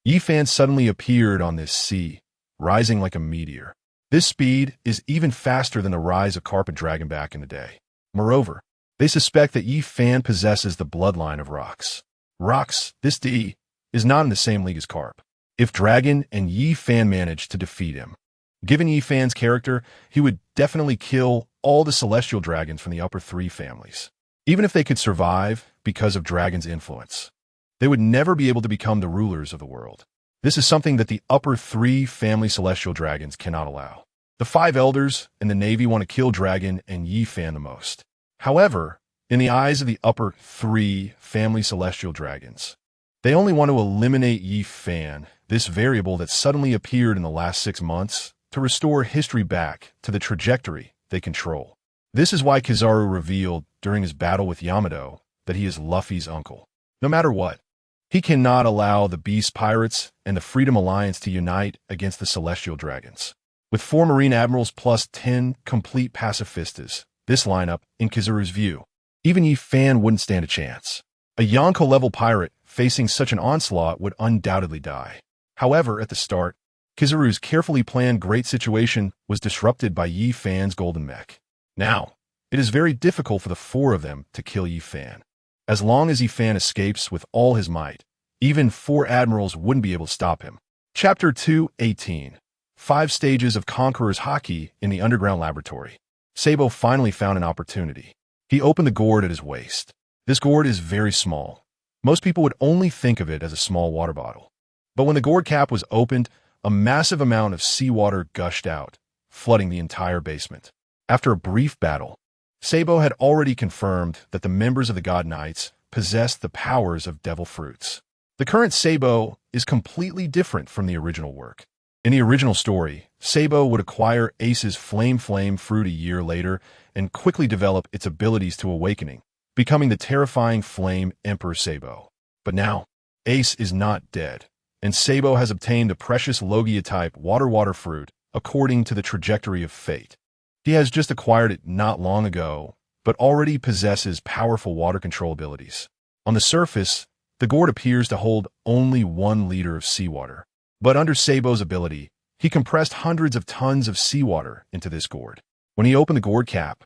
Yifan suddenly appeared on this sea, rising like a meteor. This speed is even faster than the rise of Garp and Dragon back in the day. Moreover, they suspect that Yifan possesses the bloodline of Rocks. Rocks, this D, is not in the same league as Garp. If Dragon and Yifan manage to defeat him, given Yifan's character, he would definitely kill all the Celestial Dragons from the upper 3 families. Even if they could survive because of Dragon's influence, they would never be able to become the rulers of the world. This is something that the upper 3 family Celestial Dragons cannot allow. The 5 elders and the Navy want to kill Dragon and Yifan the most. However, in the eyes of the upper 3 family Celestial Dragons, they only want to eliminate Yifan, this variable that suddenly appeared in the last 6 months, to restore history back to the trajectory they control. This is why Kizaru revealed during his battle with Yamato that he is Luffy's uncle. No matter what, he cannot allow the Beast Pirates and the Freedom Alliance to unite against the Celestial Dragons. With 4 Marine Admirals plus 10 complete pacifistas, this lineup, in Kizaru's view, even Yifan wouldn't stand a chance. A Yonko-level pirate facing such an onslaught would undoubtedly die. However, at the start, Kizaru's carefully planned great situation was disrupted by Yifan's golden mech. Now, it is very difficult for the 4 of them to kill Yifan. As long as Yifan escapes with all his might, even 4 admirals wouldn't be able to stop him. Chapter 2:18. 5 Stages of Conqueror's Haki in the Underground Laboratory. Sabo finally found an opportunity. He opened the gourd at his waist. This gourd is very small. Most people would only think of it as a small water bottle. But when the gourd cap was opened, a massive amount of seawater gushed out, flooding the entire basement. After a brief battle, Sabo had already confirmed that the members of the God Knights possessed the powers of devil fruits. The current Sabo is completely different from the original work. In the original story, Sabo would acquire Ace's Flame fruit a year later and quickly develop its abilities to awakening, becoming the terrifying Flame Emperor Sabo. But now, Ace is not dead, and Sabo has obtained the precious Logia-type water fruit according to the trajectory of fate. He has just acquired it not long ago, but already possesses powerful water control abilities. On the surface, the gourd appears to hold only 1 liter of seawater. But under Sabo's ability, he compressed hundreds of tons of seawater into this gourd. When he opened the gourd cap,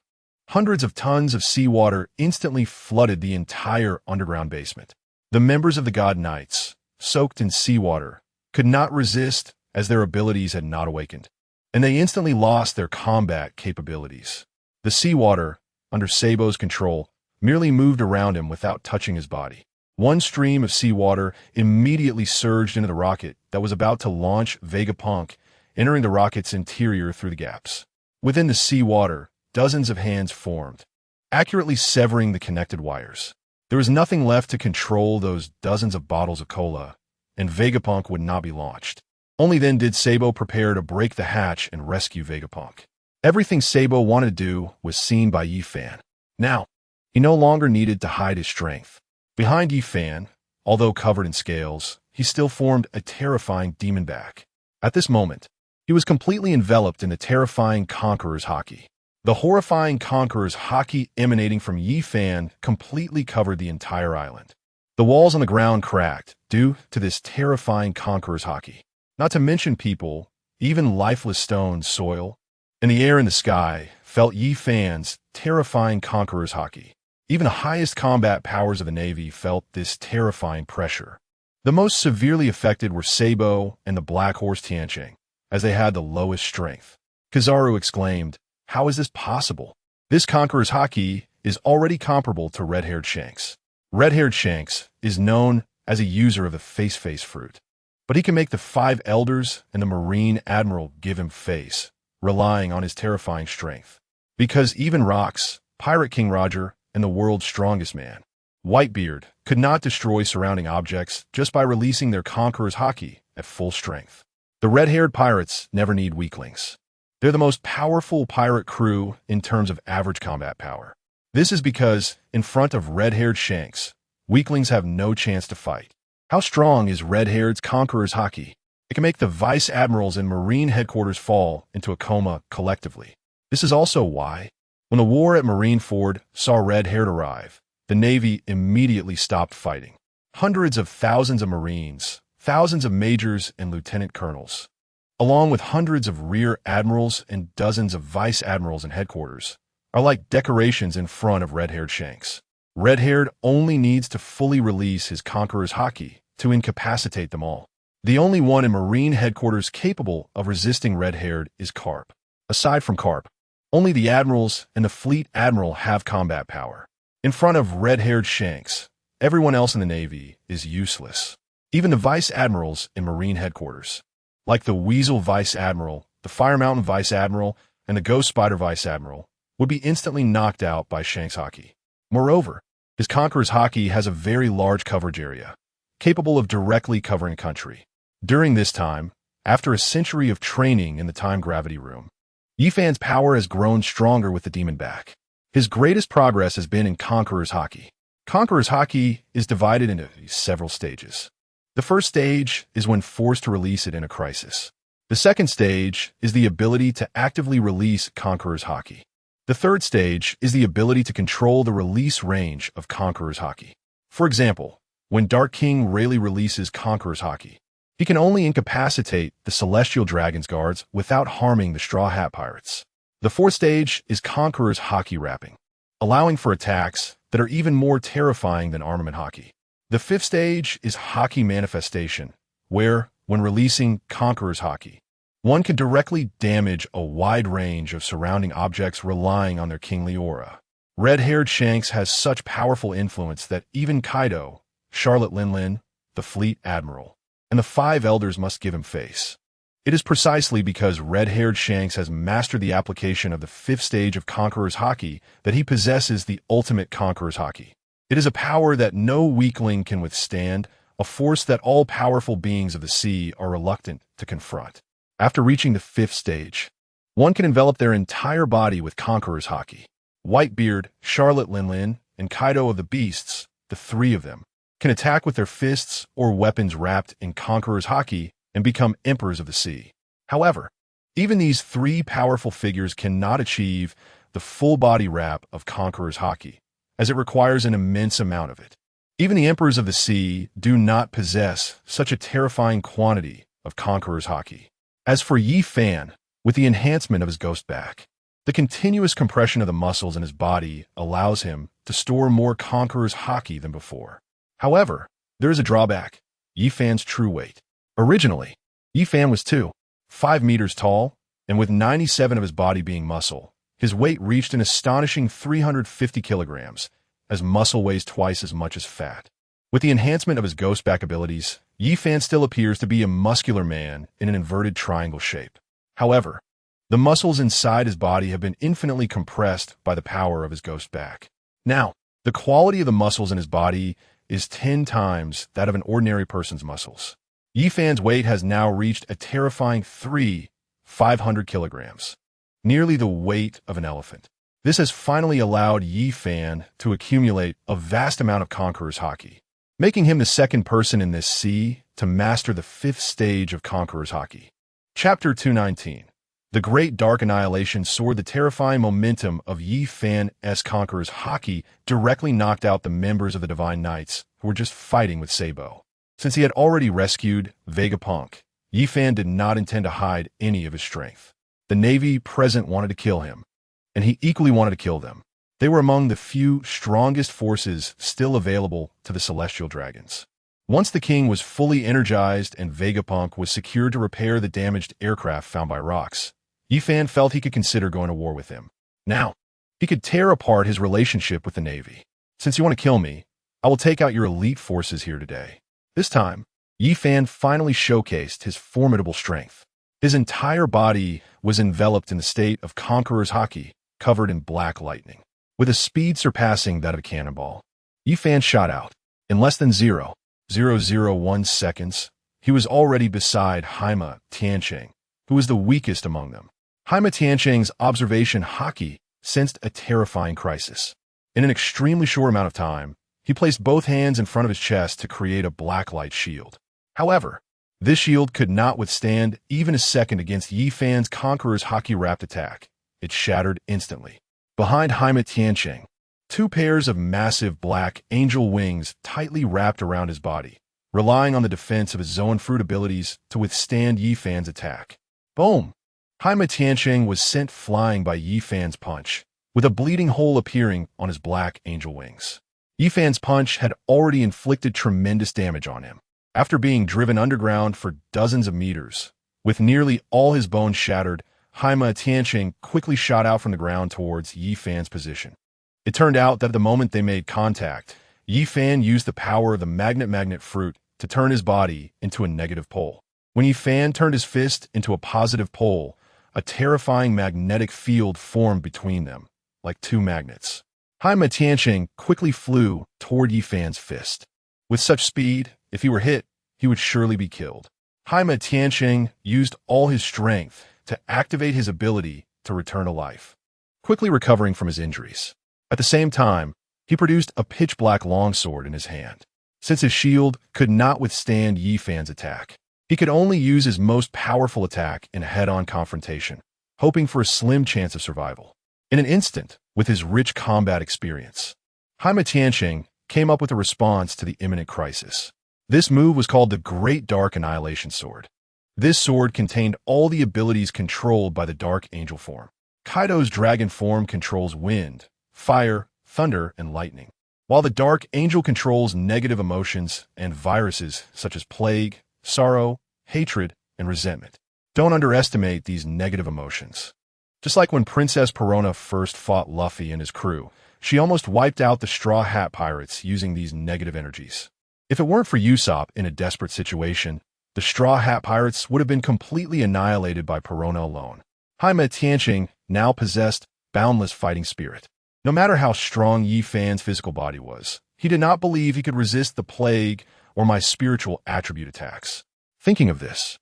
hundreds of tons of seawater instantly flooded the entire underground basement. The members of the God Knights, soaked in seawater, could not resist as their abilities had not awakened, and they instantly lost their combat capabilities. The seawater, under Sabo's control, merely moved around him without touching his body. One stream of seawater immediately surged into the rocket that was about to launch Vegapunk, entering the rocket's interior through the gaps. Within the seawater, dozens of hands formed, accurately severing the connected wires. There was nothing left to control those dozens of bottles of cola, and Vegapunk would not be launched. Only then did Sabo prepare to break the hatch and rescue Vegapunk. Everything Sabo wanted to do was seen by Yi-Fan. Now, he no longer needed to hide his strength. Behind Yi-Fan, although covered in scales, he still formed a terrifying demon back. At this moment, he was completely enveloped in the terrifying Conqueror's Haki. The horrifying Conqueror's Haki emanating from Yi-Fan completely covered the entire island. The walls on the ground cracked due to this terrifying Conqueror's Haki. Not to mention people, even lifeless stones, soil, and the air in the sky felt Yi-Fan's terrifying Conqueror's Haki. Even the highest combat powers of the Navy felt this terrifying pressure. The most severely affected were Sabo and the Black Horse Tiancheng, as they had the lowest strength. Kizaru exclaimed, "How is this possible? This Conqueror's Haki is already comparable to Red-Haired Shanks. Red-Haired Shanks is known as a user of the face fruit, but he can make the 5 elders and the Marine Admiral give him face, relying on his terrifying strength. Because even Rocks, Pirate King Roger, and the world's strongest man, Whitebeard, could not destroy surrounding objects just by releasing their Conqueror's Haki at full strength. The red-haired pirates never need weaklings. They're the most powerful pirate crew in terms of average combat power. This is because, in front of red-haired Shanks, weaklings have no chance to fight. How strong is red-haired's Conqueror's Haki? It can make the Vice Admirals and Marine headquarters fall into a coma collectively. This is also why, when the war at Marineford saw red-haired arrive, the Navy immediately stopped fighting. Hundreds of thousands of Marines, thousands of majors and lieutenant colonels, along with hundreds of rear admirals and dozens of vice admirals in headquarters, are like decorations in front of red-haired Shanks. Red-haired only needs to fully release his Conqueror's Haki to incapacitate them all. The only one in Marine headquarters capable of resisting red-haired is Carp. Aside from Carp, only the admirals and the fleet admiral have combat power. In front of red-haired Shanks, everyone else in the Navy is useless. Even the vice admirals in Marine headquarters, like the Weasel Vice Admiral, the Fire Mountain Vice Admiral, and the Ghost Spider Vice Admiral, would be instantly knocked out by Shanks' Haki. Moreover, his Conqueror's Haki has a very large coverage area, capable of directly covering a country. During this time, after a century of training in the time-gravity room, Yi-Fan's power has grown stronger with the demon back. His greatest progress has been in Conqueror's Haki. Conqueror's Haki is divided into several stages. The first stage is when forced to release it in a crisis. The second stage is the ability to actively release Conqueror's Haki. The third stage is the ability to control the release range of Conqueror's Haki. For example, when Dark King Rayleigh releases Conqueror's Haki, he can only incapacitate the Celestial Dragon's guards without harming the Straw Hat Pirates. The fourth stage is Conqueror's Haki wrapping, allowing for attacks that are even more terrifying than armament Haki. The fifth stage is Haki manifestation, where, when releasing Conqueror's Haki, one can directly damage a wide range of surrounding objects relying on their kingly aura. Red-haired Shanks has such powerful influence that even Kaido, Charlotte Linlin, the fleet admiral, and the 5 elders must give him face. It is precisely because red-haired Shanks has mastered the application of the 5th stage of Conqueror's Haki that he possesses the ultimate Conqueror's Haki. It is a power that no weakling can withstand, a force that all powerful beings of the sea are reluctant to confront. After reaching the 5th stage, one can envelop their entire body with Conqueror's Haki. Whitebeard, Charlotte Linlin, and Kaido of the Beasts, the 3 of them, can attack with their fists or weapons wrapped in Conqueror's Haki and become Emperors of the Sea. However, even these three powerful figures cannot achieve the full body wrap of Conqueror's Haki, as it requires an immense amount of it. Even the Emperors of the Sea do not possess such a terrifying quantity of Conqueror's Haki. As for Yi Fan, with the enhancement of his ghost back, the continuous compression of the muscles in his body allows him to store more Conqueror's Haki than before. However, there is a drawback: Yi Fan's true weight. Originally, Yi Fan was 5 meters tall, and with 97 of his body being muscle, his weight reached an astonishing 350 kilograms, as muscle weighs twice as much as fat. With the enhancement of his ghost back abilities, Yi Fan still appears to be a muscular man in an inverted triangle shape. However, the muscles inside his body have been infinitely compressed by the power of his ghost back. Now, the quality of the muscles in his body is 10 times that of an ordinary person's muscles. Yi Fan's weight has now reached a terrifying 500 kilograms, nearly the weight of an elephant. This has finally allowed Yi Fan to accumulate a vast amount of Conqueror's Haki, making him the second person in this sea to master the 5th stage of Conqueror's Haki. Chapter 219. The Great Dark Annihilation Sword. The terrifying momentum of Yi Fan's Conqueror's Haki directly knocked out the members of the Divine Knights who were just fighting with Sabo. Since he had already rescued Vegapunk, Yi Fan did not intend to hide any of his strength. The Navy present wanted to kill him, and he equally wanted to kill them. They were among the few strongest forces still available to the Celestial Dragons. Once the king was fully energized and Vegapunk was secured to repair the damaged aircraft found by rocks, Yi Fan felt he could consider going to war with him. Now, he could tear apart his relationship with the Navy. Since you want to kill me, I will take out your elite forces here today. This time, Yi Fan finally showcased his formidable strength. His entire body was enveloped in the state of Conqueror's Haki, covered in black lightning. With a speed surpassing that of a cannonball, Yi Fan shot out. In less than 0.001 seconds, he was already beside Haima Tiancheng, who was the weakest among them. Haima Tiancheng's observation Haki sensed a terrifying crisis. In an extremely short amount of time, he placed both hands in front of his chest to create a blacklight shield. However, this shield could not withstand even a second against Yi Fan's Conqueror's Haki-wrapped attack. It shattered instantly. Behind Haima Tiancheng, 2 pairs of massive black angel wings tightly wrapped around his body, relying on the defense of his Zoan Fruit abilities to withstand Yi Fan's attack. Boom! Haima Tiancheng was sent flying by Yi Fan's punch, with a bleeding hole appearing on his black angel wings. Yi Fan's punch had already inflicted tremendous damage on him. After being driven underground for dozens of meters, with nearly all his bones shattered, Haima Tiancheng quickly shot out from the ground towards Yi Fan's position. It turned out that at the moment they made contact, Yi Fan used the power of the magnet fruit to turn his body into a negative pole. When Yi Fan turned his fist into a positive pole, a terrifying magnetic field formed between them, like 2 magnets. Haima Tiancheng quickly flew toward Yi Fan's fist. With such speed, if he were hit, he would surely be killed. Haima Tiancheng used all his strength to activate his ability to return to life, quickly recovering from his injuries. At the same time, he produced a pitch-black longsword in his hand. Since his shield could not withstand Yi Fan's attack, he could only use his most powerful attack in a head-on confrontation, hoping for a slim chance of survival. In an instant, with his rich combat experience, Haima Tiancheng came up with a response to the imminent crisis. This move was called the Great Dark Annihilation Sword. This sword contained all the abilities controlled by the Dark Angel form. Kaido's dragon form controls wind, fire, thunder, and lightning, while the Dark Angel controls negative emotions and viruses such as plague, sorrow, hatred, and resentment. Don't underestimate these negative emotions. Just like when Princess Perona first fought Luffy and his crew, she almost wiped out the Straw Hat Pirates using these negative energies. If it weren't for Usopp in a desperate situation, the Straw Hat Pirates would have been completely annihilated by Perona alone. Haima Tiancheng now possessed boundless fighting spirit. No matter how strong Yi Fan's physical body was, he did not believe he could resist the plague or my spiritual attribute attacks. Thinking of this,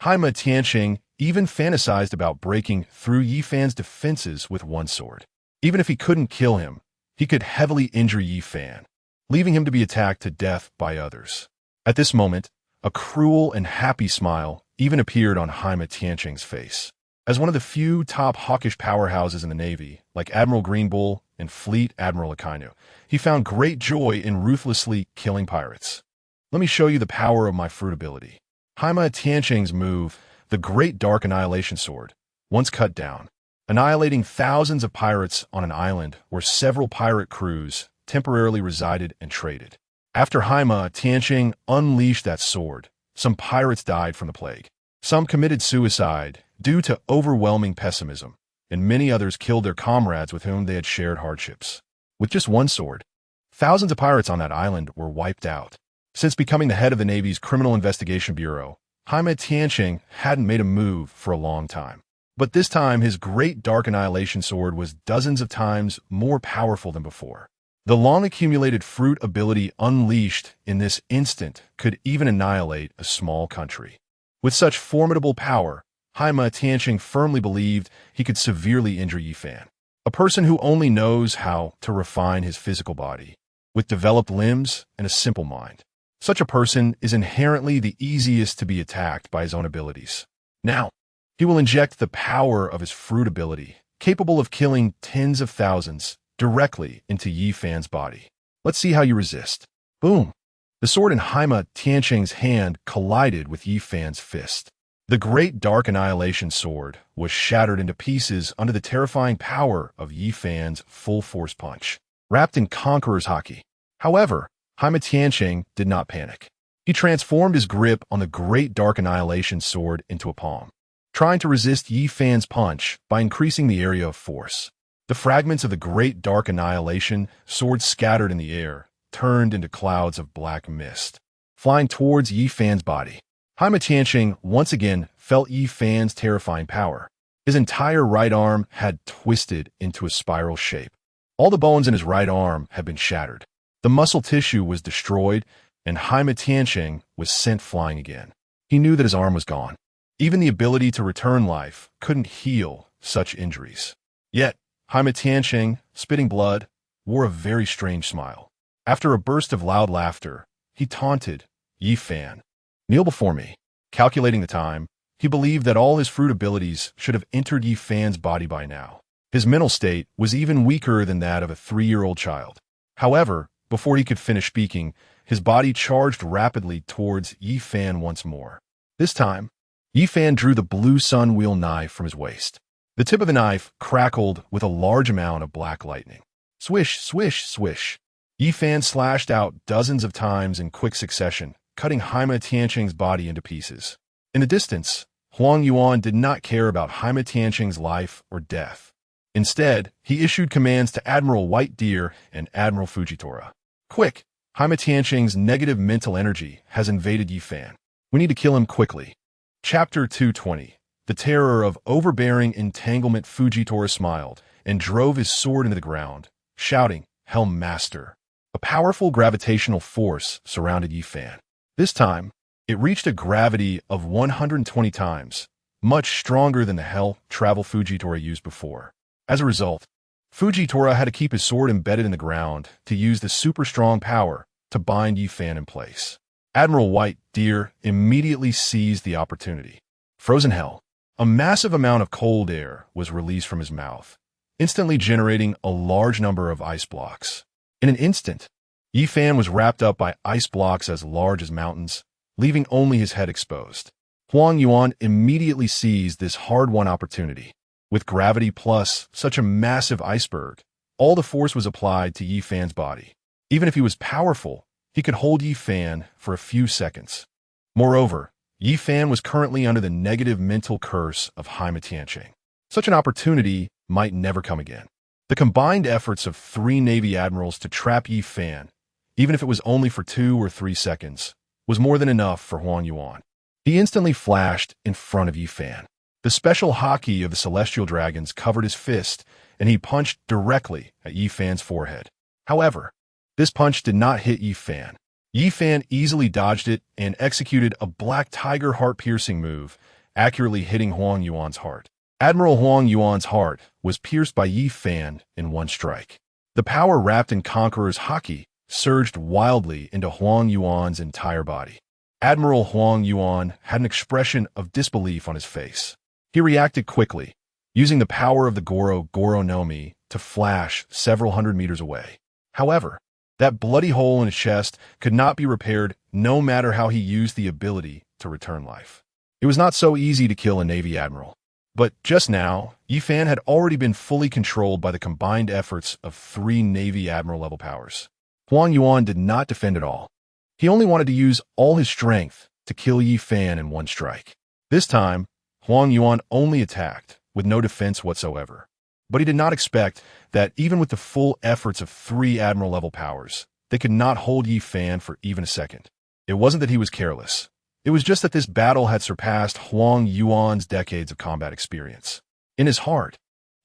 Haima Tiancheng even fantasized about breaking through Yi Fan's defenses with one sword. Even if he couldn't kill him, he could heavily injure Yi Fan, leaving him to be attacked to death by others. At this moment, a cruel and happy smile even appeared on Haima Tianqing's face. As one of the few top hawkish powerhouses in the Navy, like Admiral Greenbull and Fleet Admiral Kaido, he found great joy in ruthlessly killing pirates. Let me show you the power of my fruit ability. Haima Tianqing's move, the Great Dark Annihilation Sword, once cut down, annihilating thousands of pirates on an island where several pirate crews temporarily resided and traded. After Haima Tianqing unleashed that sword, some pirates died from the plague. Some committed suicide due to overwhelming pessimism, and many others killed their comrades with whom they had shared hardships. With just one sword, thousands of pirates on that island were wiped out. Since becoming the head of the Navy's Criminal Investigation Bureau, Haima Tianqing hadn't made a move for a long time. But this time, his Great Dark Annihilation Sword was dozens of times more powerful than before. The long-accumulated fruit ability unleashed in this instant could even annihilate a small country. With such formidable power, Haima Tianqing firmly believed he could severely injure Yifan, a person who only knows how to refine his physical body, with developed limbs and a simple mind. Such a person is inherently the easiest to be attacked by his own abilities. Now, he will inject the power of his fruit ability, capable of killing tens of thousands, directly into Yifan's body. Let's see how you resist. Boom! The sword in Haima Tianqing's hand collided with Yifan's fist. The Great Dark Annihilation Sword was shattered into pieces under the terrifying power of Yifan's full-force punch, wrapped in Conqueror's Haki. However, Haima Tianqing did not panic. He transformed his grip on the Great Dark Annihilation Sword into a palm, trying to resist Yifan's punch by increasing the area of force. The fragments of the Great Dark Annihilation Sword scattered in the air, turned into clouds of black mist, flying towards Yifan's body. Haima Tianqing once again felt Yifan's terrifying power. His entire right arm had twisted into a spiral shape. All the bones in his right arm had been shattered. The muscle tissue was destroyed, and Haima Tianqing was sent flying again. He knew that his arm was gone. Even the ability to return life couldn't heal such injuries. Yet, Haima Tianqing, spitting blood, wore a very strange smile. After a burst of loud laughter, he taunted Yifan. "Kneel before me." Calculating the time, he believed that all his fruit abilities should have entered Yifan's body by now. His mental state was even weaker than that of a 3-year-old child. However, before he could finish speaking, his body charged rapidly towards Yifan once more. This time, Yifan drew the blue sun wheel knife from his waist. The tip of the knife crackled with a large amount of black lightning. Swish, swish, swish. Yifan slashed out dozens of times in quick succession, cutting Haima Tianqing's body into pieces. In the distance, Huang Yuan did not care about Haima Tianqing's life or death. Instead, he issued commands to Admiral White Deer and Admiral Fujitora. "Quick! Haima Tianqing's negative mental energy has invaded Yifan. We need to kill him quickly." Chapter 220. The terror of overbearing entanglement. Fujitora smiled and drove his sword into the ground, shouting, "Helm Master." A powerful gravitational force surrounded Yifan. This time, it reached a gravity of 120 times, much stronger than the hell travel Fujitora used before. As a result, Fujitora had to keep his sword embedded in the ground to use the super strong power to bind Yifan in place. Admiral White Deer immediately seized the opportunity. Frozen hell. A massive amount of cold air was released from his mouth, instantly generating a large number of ice blocks. In an instant, Yifan was wrapped up by ice blocks as large as mountains, leaving only his head exposed. Huang Yuan immediately seized this hard-won opportunity. With gravity plus such a massive iceberg, all the force was applied to Yifan's body. Even if he was powerful, he could hold Yifan for a few seconds. Moreover, Yifan was currently under the negative mental curse of Haima Tianqing. Such an opportunity might never come again. The combined efforts of 3 Navy admirals to trap Yifan, even if it was only for 2 or 3 seconds, was more than enough for Huang Yuan. He instantly flashed in front of Yifan. The special haki of the celestial dragons covered his fist, and he punched directly at Yifan's forehead. However, this punch did not hit Yifan. Yifan easily dodged it and executed a black tiger heart-piercing move, accurately hitting Huang Yuan's heart. Admiral Huang Yuan's heart was pierced by Yifan in one strike. The power wrapped in Conqueror's Haki surged wildly into Huang Yuan's entire body. Admiral Huang Yuan had an expression of disbelief on his face. He reacted quickly, using the power of the Goro no Mi to flash several hundred meters away. However, that bloody hole in his chest could not be repaired no matter how he used the ability to return life. It was not so easy to kill a Navy admiral. But just now, Yi Fan had already been fully controlled by the combined efforts of 3 Navy admiral-level powers. Huang Yuan did not defend at all. He only wanted to use all his strength to kill Yi Fan in one strike. This time, Huang Yuan only attacked, with no defense whatsoever. But he did not expect that even with the full efforts of 3 admiral-level powers, they could not hold Yi Fan for even a second. It wasn't that he was careless. It was just that this battle had surpassed Huang Yuan's decades of combat experience. In his heart,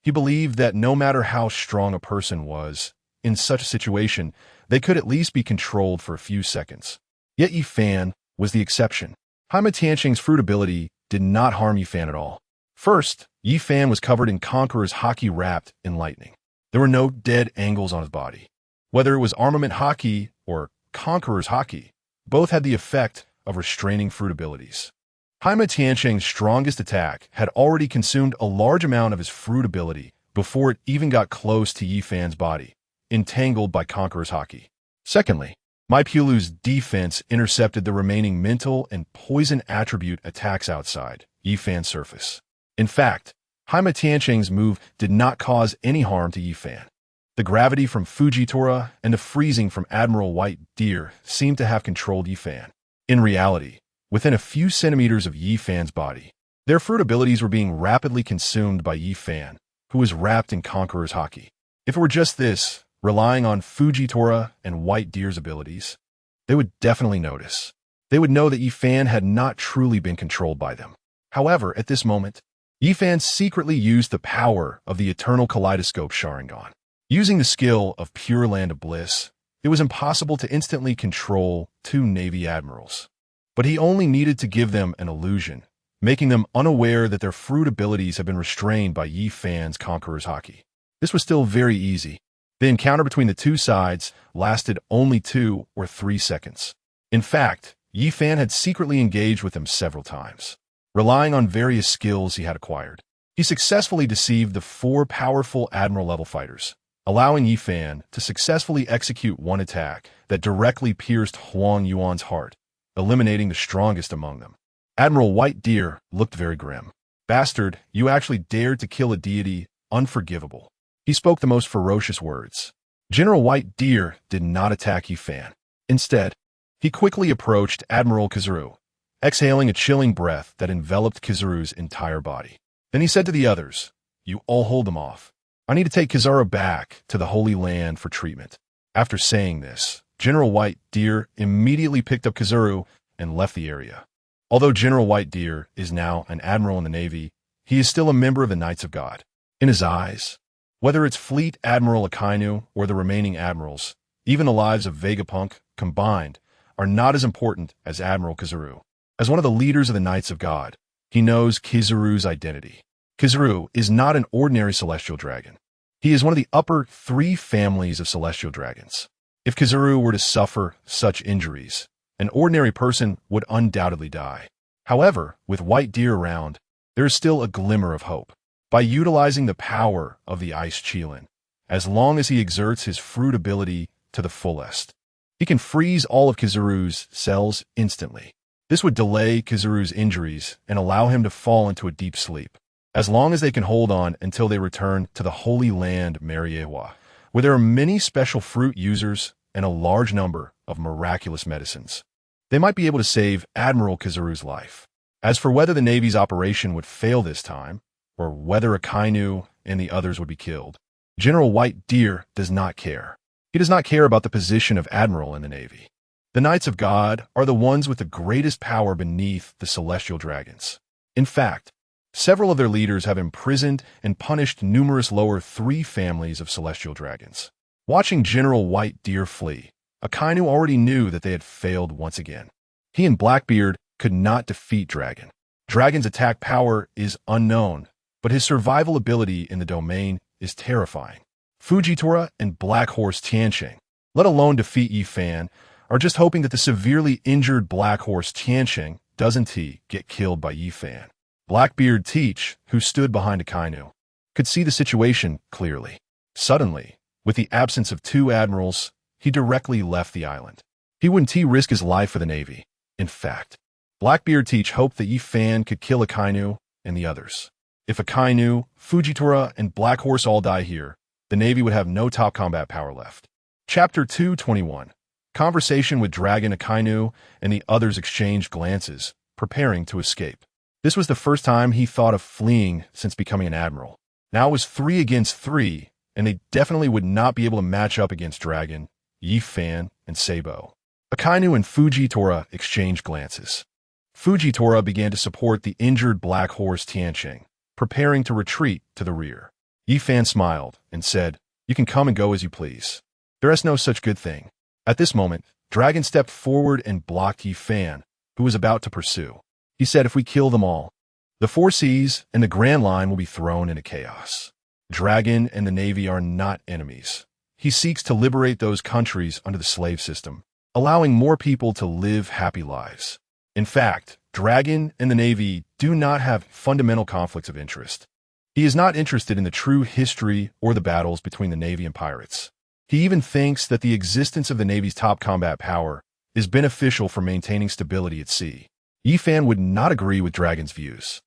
he believed that no matter how strong a person was, in such a situation, they could at least be controlled for a few seconds. Yet Yi Fan was the exception. Haima Tianqing's fruit ability did not harm Yi Fan at all. First, Yi Fan was covered in Conqueror's Haki wrapped in lightning. There were no dead angles on his body. Whether it was Armament Haki or Conqueror's Haki, both had the effect of restraining fruit abilities. Haima Tianqing's strongest attack had already consumed a large amount of his fruit ability before it even got close to Yi Fan's body, entangled by Conqueror's Haki. Secondly, Mai Pulu's defense intercepted the remaining mental and poison attribute attacks outside Yi Fan's surface. In fact, Haima Tianqing's move did not cause any harm to Yi Fan. The gravity from Fujitora and the freezing from Admiral White Deer seemed to have controlled Yi Fan. In reality, within a few centimeters of Yi Fan's body, their fruit abilities were being rapidly consumed by Yi Fan, who was wrapped in Conqueror's Haki. If it were just this, relying on Fujitora and White Deer's abilities, they would definitely notice. They would know that Yi Fan had not truly been controlled by them. However, at this moment, Yi Fan secretly used the power of the Eternal Kaleidoscope Sharingan. Using the skill of Pure Land of Bliss, it was impossible to instantly control 2 Navy admirals. But he only needed to give them an illusion, making them unaware that their fruit abilities had been restrained by Yi Fan's Conqueror's Haki. This was still very easy. The encounter between the 2 sides lasted only 2 or 3 seconds. In fact, Yi Fan had secretly engaged with them several times. Relying on various skills he had acquired, he successfully deceived the 4 powerful admiral-level fighters, allowing Yi Fan to successfully execute one attack that directly pierced Huang Yuan's heart, eliminating the strongest among them. Admiral White Deer looked very grim. "Bastard, you actually dared to kill a deity, unforgivable." He spoke the most ferocious words. General White Deer did not attack Yi Fan. Instead, he quickly approached Admiral Kizaru, exhaling a chilling breath that enveloped Kizaru's entire body. Then he said to the others, "You all hold them off. I need to take Kizaru back to the Holy Land for treatment." After saying this, General White Deer immediately picked up Kizaru and left the area. Although General White Deer is now an admiral in the Navy, he is still a member of the Knights of God. In his eyes, whether it's Fleet Admiral Akainu or the remaining admirals, even the lives of Vegapunk combined are not as important as Admiral Kizaru. As one of the leaders of the Knights of God, he knows Kizaru's identity. Kizaru is not an ordinary celestial dragon. He is one of the upper 3 families of celestial dragons. If Kizaru were to suffer such injuries, an ordinary person would undoubtedly die. However, with White Deer around, there is still a glimmer of hope. By utilizing the power of the Ice Qilin, as long as he exerts his fruit ability to the fullest, he can freeze all of Kizaru's cells instantly. This would delay Kizaru's injuries and allow him to fall into a deep sleep, as long as they can hold on until they return to the Holy Land Mariewa, where there are many special fruit users and a large number of miraculous medicines. They might be able to save Admiral Kizaru's life. As for whether the Navy's operation would fail this time, or whether Akainu and the others would be killed, General White Deer does not care. He does not care about the position of Admiral in the Navy. The Knights of God are the ones with the greatest power beneath the celestial dragons. In fact, several of their leaders have imprisoned and punished numerous lower 3 families of celestial dragons. Watching General White Deer flee, Akainu already knew that they had failed once again. He and Blackbeard could not defeat Dragon. Dragon's attack power is unknown, but his survival ability in the domain is terrifying. Fujitora and Black Horse Tianqing let alone defeat Yi Fan, are just hoping that the severely injured Black Horse Tiansheng doesn't get killed by Yi Fan. Blackbeard Teach, who stood behind Akainu, could see the situation clearly. Suddenly, with the absence of two admirals, he directly left the island. He wouldn't risk his life for the Navy. In fact, Blackbeard Teach hoped that Yi Fan could kill Akainu and the others. If Akainu, Fujitora, and Black Horse all die here, the Navy would have no top combat power left. Chapter 221. Conversation with Dragon. Akainu and the others exchanged glances, preparing to escape. This was the first time he thought of fleeing since becoming an admiral. Now it was 3 against 3, and they definitely would not be able to match up against Dragon, Yi Fan, and Sabo. Akainu and Fujitora exchanged glances. Fujitora began to support the injured Black Horse Tiansheng, preparing to retreat to the rear. Yi Fan smiled and said, "You can come and go as you please. There is no such good thing." At this moment, Dragon stepped forward and blocked Yi Fan, who was about to pursue. He said, "If we kill them all, the 4 seas and the Grand Line will be thrown into chaos. Dragon and the Navy are not enemies. He seeks to liberate those countries under the slave system, allowing more people to live happy lives. In fact, Dragon and the Navy do not have fundamental conflicts of interest. He is not interested in the true history or the battles between the Navy and pirates. He even thinks that the existence of the Navy's top combat power is beneficial for maintaining stability at sea." Yi Fan would not agree with Dragon's views.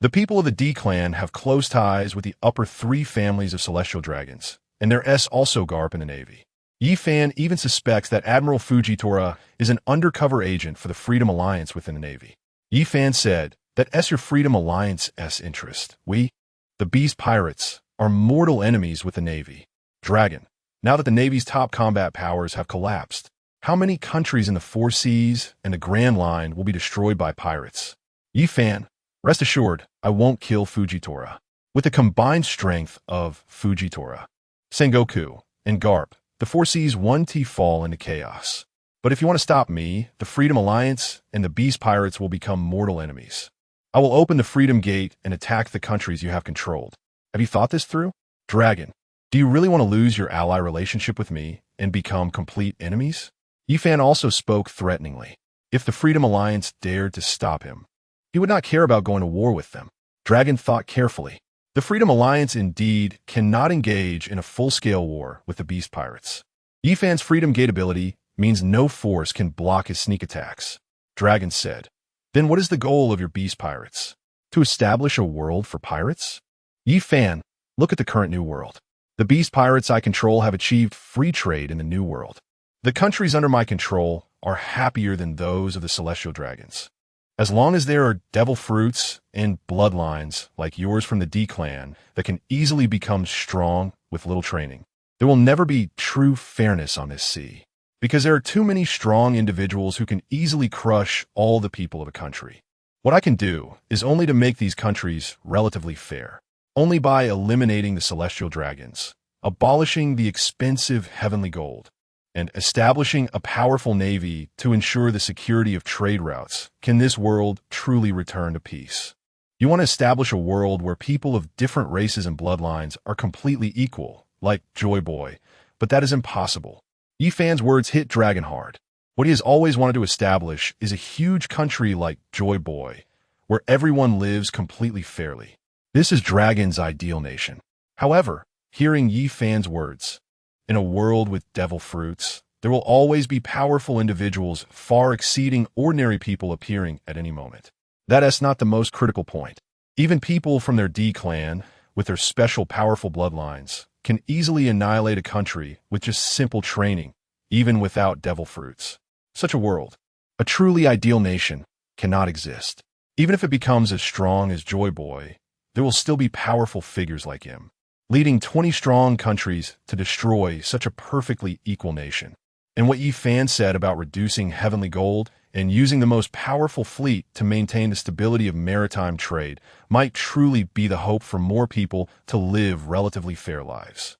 The people of the D clan have close ties with the upper 3 families of celestial dragons, and their also garp in the Navy. Yi Fan even suspects that Admiral Fujitora is an undercover agent for the Freedom Alliance within the Navy. Yi Fan said that your Freedom Alliance's interest, we, the Beast Pirates, are mortal enemies with the Navy. Dragon, now that the Navy's top combat powers have collapsed, how many countries in the 4 seas and the Grand Line will be destroyed by pirates? Yi Fan, rest assured, I won't kill Fujitora. With the combined strength of Fujitora, Sengoku, and Garp, the 4 seas won't fall into chaos. But if you want to stop me, the Freedom Alliance and the Beast Pirates will become mortal enemies. I will open the Freedom Gate and attack the countries you have controlled. Have you thought this through? Dragon, do you really want to lose your ally relationship with me and become complete enemies? Yi Fan also spoke threateningly. If the Freedom Alliance dared to stop him, he would not care about going to war with them. Dragon thought carefully. The Freedom Alliance indeed cannot engage in a full-scale war with the Beast Pirates. Yi Fan's Freedom Gate ability means no force can block his sneak attacks. Dragon said, "Then what is the goal of your Beast Pirates? To establish a world for pirates?" Yi Fan, look at the current New World. The Beast Pirates I control have achieved free trade in the New World. The countries under my control are happier than those of the Celestial Dragons. As long as there are devil fruits and bloodlines like yours from the D clan that can easily become strong with little training, there will never be true fairness on this sea, because there are too many strong individuals who can easily crush all the people of a country. What I can do is only to make these countries relatively fair, only by eliminating the Celestial Dragons, abolishing the expensive heavenly gold, and establishing a powerful navy to ensure the security of trade routes can this world truly return to peace. You want to establish a world where people of different races and bloodlines are completely equal, like Joy Boy, but that is impossible. Yi Fan's words hit Dragon hard. What he has always wanted to establish is a huge country like Joy Boy, where everyone lives completely fairly. This is Dragon's ideal nation. However, hearing Yi Fan's words, in a world with devil fruits, there will always be powerful individuals far exceeding ordinary people appearing at any moment. That is not the most critical point. Even people from their D clan, with their special powerful bloodlines, can easily annihilate a country with just simple training, even without devil fruits. Such a world, a truly ideal nation, cannot exist. Even if it becomes as strong as Joy Boy, there will still be powerful figures like him, leading 20 strong countries to destroy such a perfectly equal nation. And what Yi Fan said about reducing heavenly gold and using the most powerful fleet to maintain the stability of maritime trade might truly be the hope for more people to live relatively fair lives.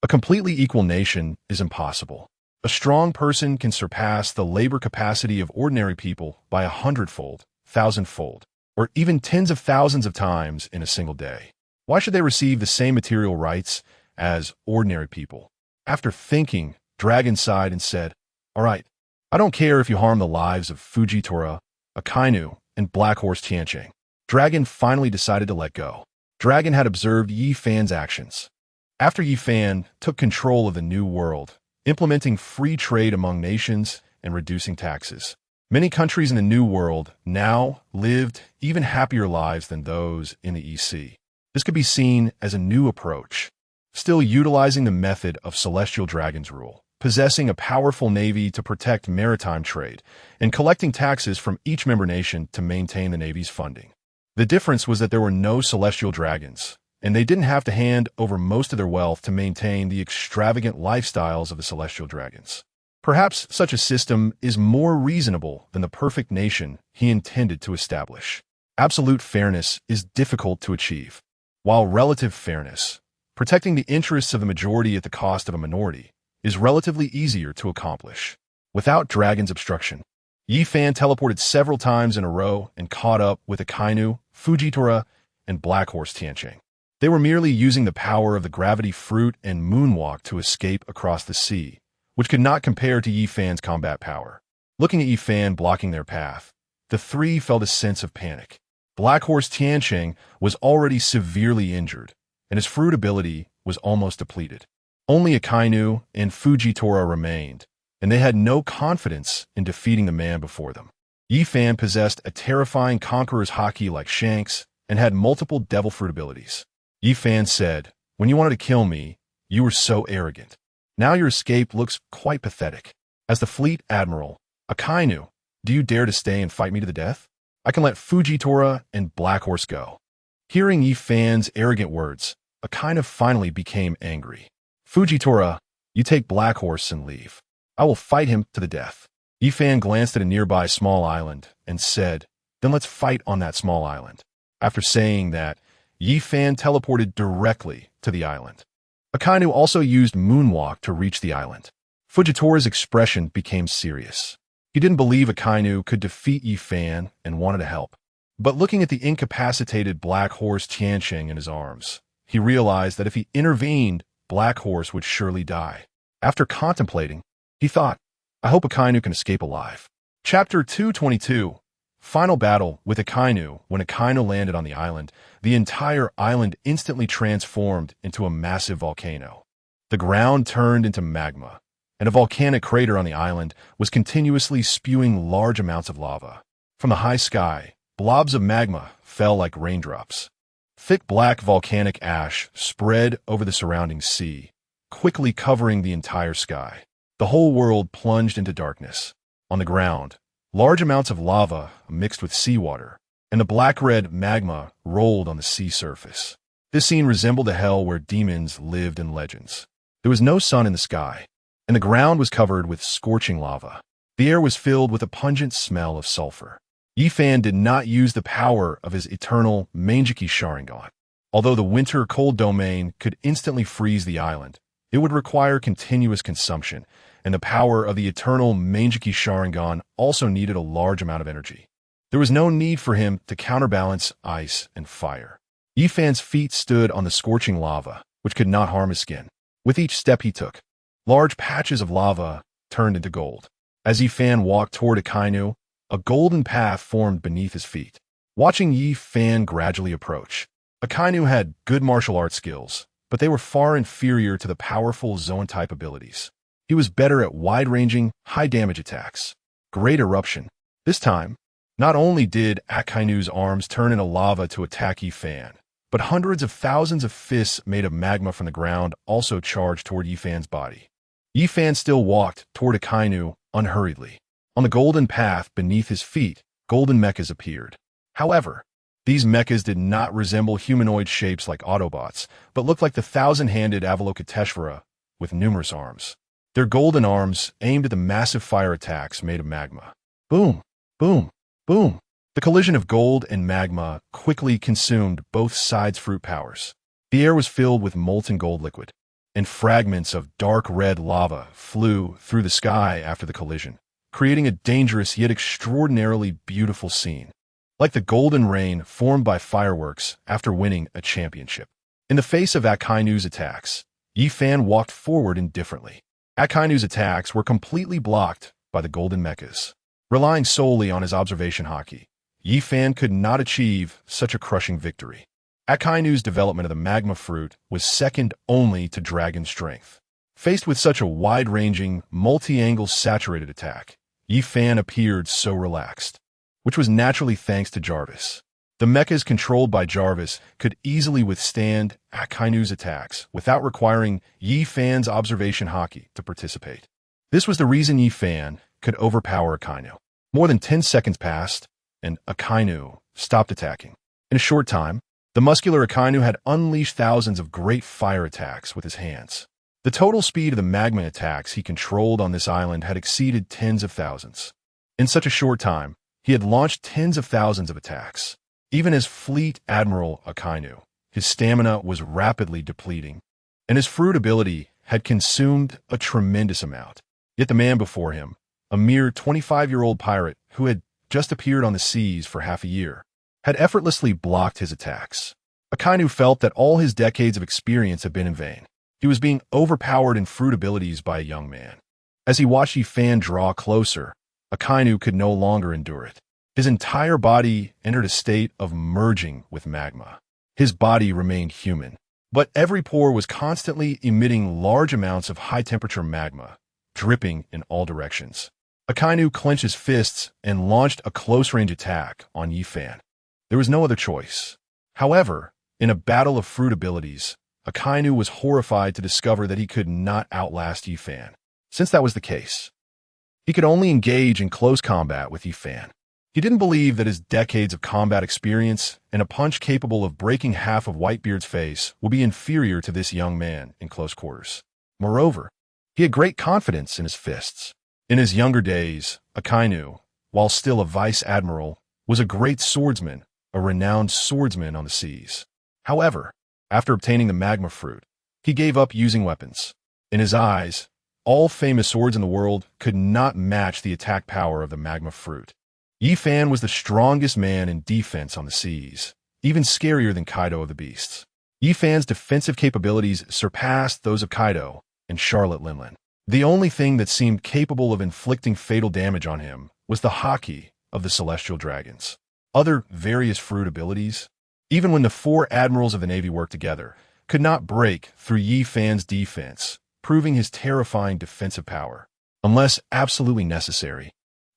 A completely equal nation is impossible. A strong person can surpass the labor capacity of ordinary people by 100-fold, 1,000-fold, or even tens of thousands of times in a single day. Why should they receive the same material rights as ordinary people? After thinking, Dragon sighed and said, "All right, I don't care if you harm the lives of Fujitora, Akainu, and Black Horse Tiancheng." Dragon finally decided to let go. Dragon had observed Yi Fan's actions. After Yi Fan took control of the New World, implementing free trade among nations and reducing taxes, many countries in the New World now lived even happier lives than those in the EC. This could be seen as a new approach, still utilizing the method of Celestial Dragon's rule, possessing a powerful navy to protect maritime trade, and collecting taxes from each member nation to maintain the navy's funding. The difference was that there were no Celestial Dragons, and they didn't have to hand over most of their wealth to maintain the extravagant lifestyles of the Celestial Dragons. Perhaps such a system is more reasonable than the perfect nation he intended to establish. Absolute fairness is difficult to achieve, while relative fairness, protecting the interests of the majority at the cost of a minority, is relatively easier to accomplish. Without Dragon's obstruction, Yi Fan teleported several times in a row and caught up with Akainu, Fujitora, and Black Horse Tiancheng. They were merely using the power of the gravity fruit and moonwalk to escape across the sea, which could not compare to Yi Fan's combat power. Looking at Yi Fan blocking their path, the three felt a sense of panic. Black Horse Tiancheng was already severely injured, and his fruit ability was almost depleted. Only Akainu and Fujitora remained, and they had no confidence in defeating the man before them. Yi Fan possessed a terrifying conqueror's haki like Shanks and had multiple devil fruit abilities. Yi Fan said, "When you wanted to kill me, you were so arrogant. Now your escape looks quite pathetic. As the fleet admiral, Akainu, do you dare to stay and fight me to the death? I can let Fujitora and Black Horse go." Hearing Yi Fan's arrogant words, Akainu finally became angry. "Fujitora, you take Black Horse and leave. I will fight him to the death." Yi Fan glanced at a nearby small island and said, "Then let's fight on that small island." After saying that, Yi Fan teleported directly to the island. Akainu also used Moonwalk to reach the island. Fujitora's expression became serious. He didn't believe Akainu could defeat Yi Fan and wanted to help. But looking at the incapacitated Black Horse Tiancheng in his arms, he realized that if he intervened, Black Horse would surely die. After contemplating, he thought, "I hope Akainu can escape alive." Chapter 222. Final battle with Akainu. When Akainu landed on the island, the entire island instantly transformed into a massive volcano. The ground turned into magma, and a volcanic crater on the island was continuously spewing large amounts of lava. From the high sky, blobs of magma fell like raindrops. Thick black volcanic ash spread over the surrounding sea, quickly covering the entire sky. The whole world plunged into darkness. On the ground, large amounts of lava mixed with seawater, and the black-red magma rolled on the sea surface. This scene resembled a hell where demons lived in legends. There was no sun in the sky, and the ground was covered with scorching lava. The air was filled with a pungent smell of sulfur. Yi Fan did not use the power of his eternal Mangeki Sharingan. Although the winter cold domain could instantly freeze the island, it would require continuous consumption, and the power of the eternal Mangeki Sharingan also needed a large amount of energy. There was no need for him to counterbalance ice and fire. Yi Fan's feet stood on the scorching lava, which could not harm his skin. With each step he took, large patches of lava turned into gold. As Yi Fan walked toward Akainu, a golden path formed beneath his feet. Watching Yi Fan gradually approach, Akainu had good martial arts skills, but they were far inferior to the powerful Zoan-type abilities. He was better at wide-ranging, high-damage attacks. Great Eruption. This time, not only did Akainu's arms turn into lava to attack Yi Fan, but hundreds of thousands of fists made of magma from the ground also charged toward Yi Fan's body. Yi Fan still walked toward Akainu unhurriedly. On the golden path beneath his feet, golden mechas appeared. However, these mechas did not resemble humanoid shapes like Autobots, but looked like the thousand-handed Avalokiteshvara with numerous arms. Their golden arms aimed at the massive fire attacks made of magma. Boom, boom, boom. The collision of gold and magma quickly consumed both sides' fruit powers. The air was filled with molten gold liquid, and fragments of dark red lava flew through the sky after the collision, creating a dangerous yet extraordinarily beautiful scene, like the golden rain formed by fireworks after winning a championship. In the face of Akainu's attacks, Yi Fan walked forward indifferently. Akainu's attacks were completely blocked by the golden mechas. Relying solely on his observation haki, Yifan could not achieve such a crushing victory. Akainu's development of the magma fruit was second only to dragon strength. Faced with such a wide-ranging, multi-angle saturated attack, Yifan appeared so relaxed, which was naturally thanks to Jarvis. The mechas controlled by Jarvis could easily withstand Akainu's attacks without requiring Yifan's observation haki to participate. This was the reason Yifan could overpower Akainu. More than 10 seconds passed, and Akainu stopped attacking. In a short time, the muscular Akainu had unleashed thousands of great fire attacks with his hands. The total speed of the magma attacks he controlled on this island had exceeded tens of thousands. In such a short time, he had launched tens of thousands of attacks. Even as Fleet Admiral Akainu, his stamina was rapidly depleting, and his fruit ability had consumed a tremendous amount. Yet the man before him, a mere 25-year-old pirate who had just appeared on the seas for half a year, had effortlessly blocked his attacks. Akainu felt that all his decades of experience had been in vain. He was being overpowered in fruit abilities by a young man. As he watched Yifan draw closer, Akainu could no longer endure it. His entire body entered a state of merging with magma. His body remained human, but every pore was constantly emitting large amounts of high-temperature magma, dripping in all directions. Akainu clenched his fists and launched a close-range attack on Yifan. There was no other choice. However, in a battle of fruit abilities, Akainu was horrified to discover that he could not outlast Yifan. Since that was the case, he could only engage in close combat with Yifan. He didn't believe that his decades of combat experience and a punch capable of breaking half of Whitebeard's face would be inferior to this young man in close quarters. Moreover, he had great confidence in his fists. In his younger days, Akainu, while still a vice admiral, was a great swordsman, a renowned swordsman on the seas. However, after obtaining the magma fruit, he gave up using weapons. In his eyes, all famous swords in the world could not match the attack power of the magma fruit. Yifan was the strongest man in defense on the seas, even scarier than Kaido of the Beasts. Yifan's defensive capabilities surpassed those of Kaido and Charlotte Linlin. The only thing that seemed capable of inflicting fatal damage on him was the haki of the celestial dragons. Other various fruit abilities, even when the four admirals of the Navy worked together, could not break through Yifan's defense, proving his terrifying defensive power, unless absolutely necessary.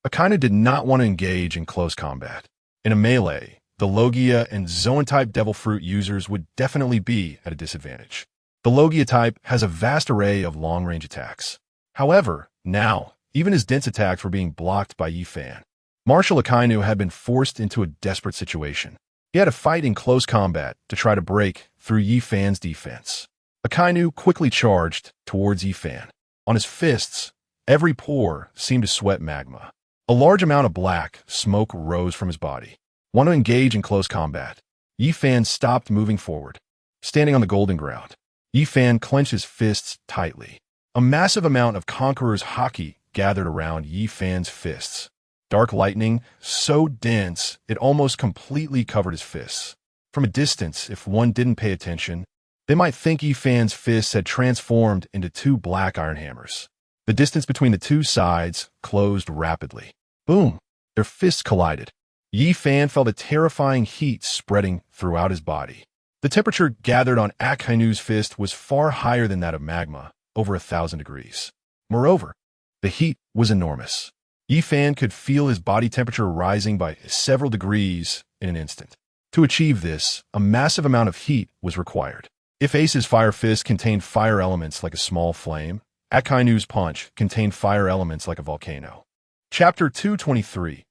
Akainu did not want to engage in close combat. In a melee, the Logia and Zoan-type Devil Fruit users would definitely be at a disadvantage. The Logia type has a vast array of long-range attacks. However, now, even his dense attacks were being blocked by Yifan. Marshal Akainu had been forced into a desperate situation. He had to fight in close combat to try to break through Yifan's defense. Akainu quickly charged towards Yifan. On his fists, every pore seemed to sweat magma. A large amount of black smoke rose from his body. Want to engage in close combat. Yifan stopped moving forward. Standing on the golden ground, Yifan clenched his fists tightly. A massive amount of Conqueror's haki gathered around Yifan's fists. Dark lightning, so dense it almost completely covered his fists. From a distance, if one didn't pay attention, they might think Yifan's fists had transformed into two black iron hammers. The distance between the two sides closed rapidly. Boom! Their fists collided. Yifan felt a terrifying heat spreading throughout his body. The temperature gathered on Akainu's fist was far higher than that of magma, over 1,000 degrees. Moreover, the heat was enormous. Yifan could feel his body temperature rising by several degrees in an instant. To achieve this, a massive amount of heat was required. If Ace's fire fist contained fire elements like a small flame, Akainu's punch contained fire elements like a volcano. Chapter 223.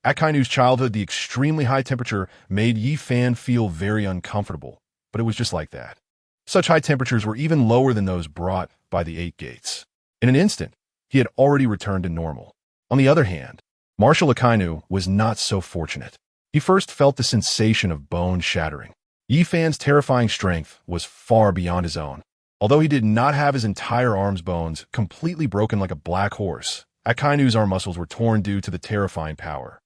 Akainu's childhood. The extremely high temperature made Yifan feel very uncomfortable, but it was just like that. Such high temperatures were even lower than those brought by the 8 gates. In an instant, he had already returned to normal. On the other hand, Marshal Akainu was not so fortunate. He first felt the sensation of bone shattering. Yifan's terrifying strength was far beyond his own. Although he did not have his entire arm's bones completely broken like a black horse, Akainu's arm muscles were torn due to the terrifying power.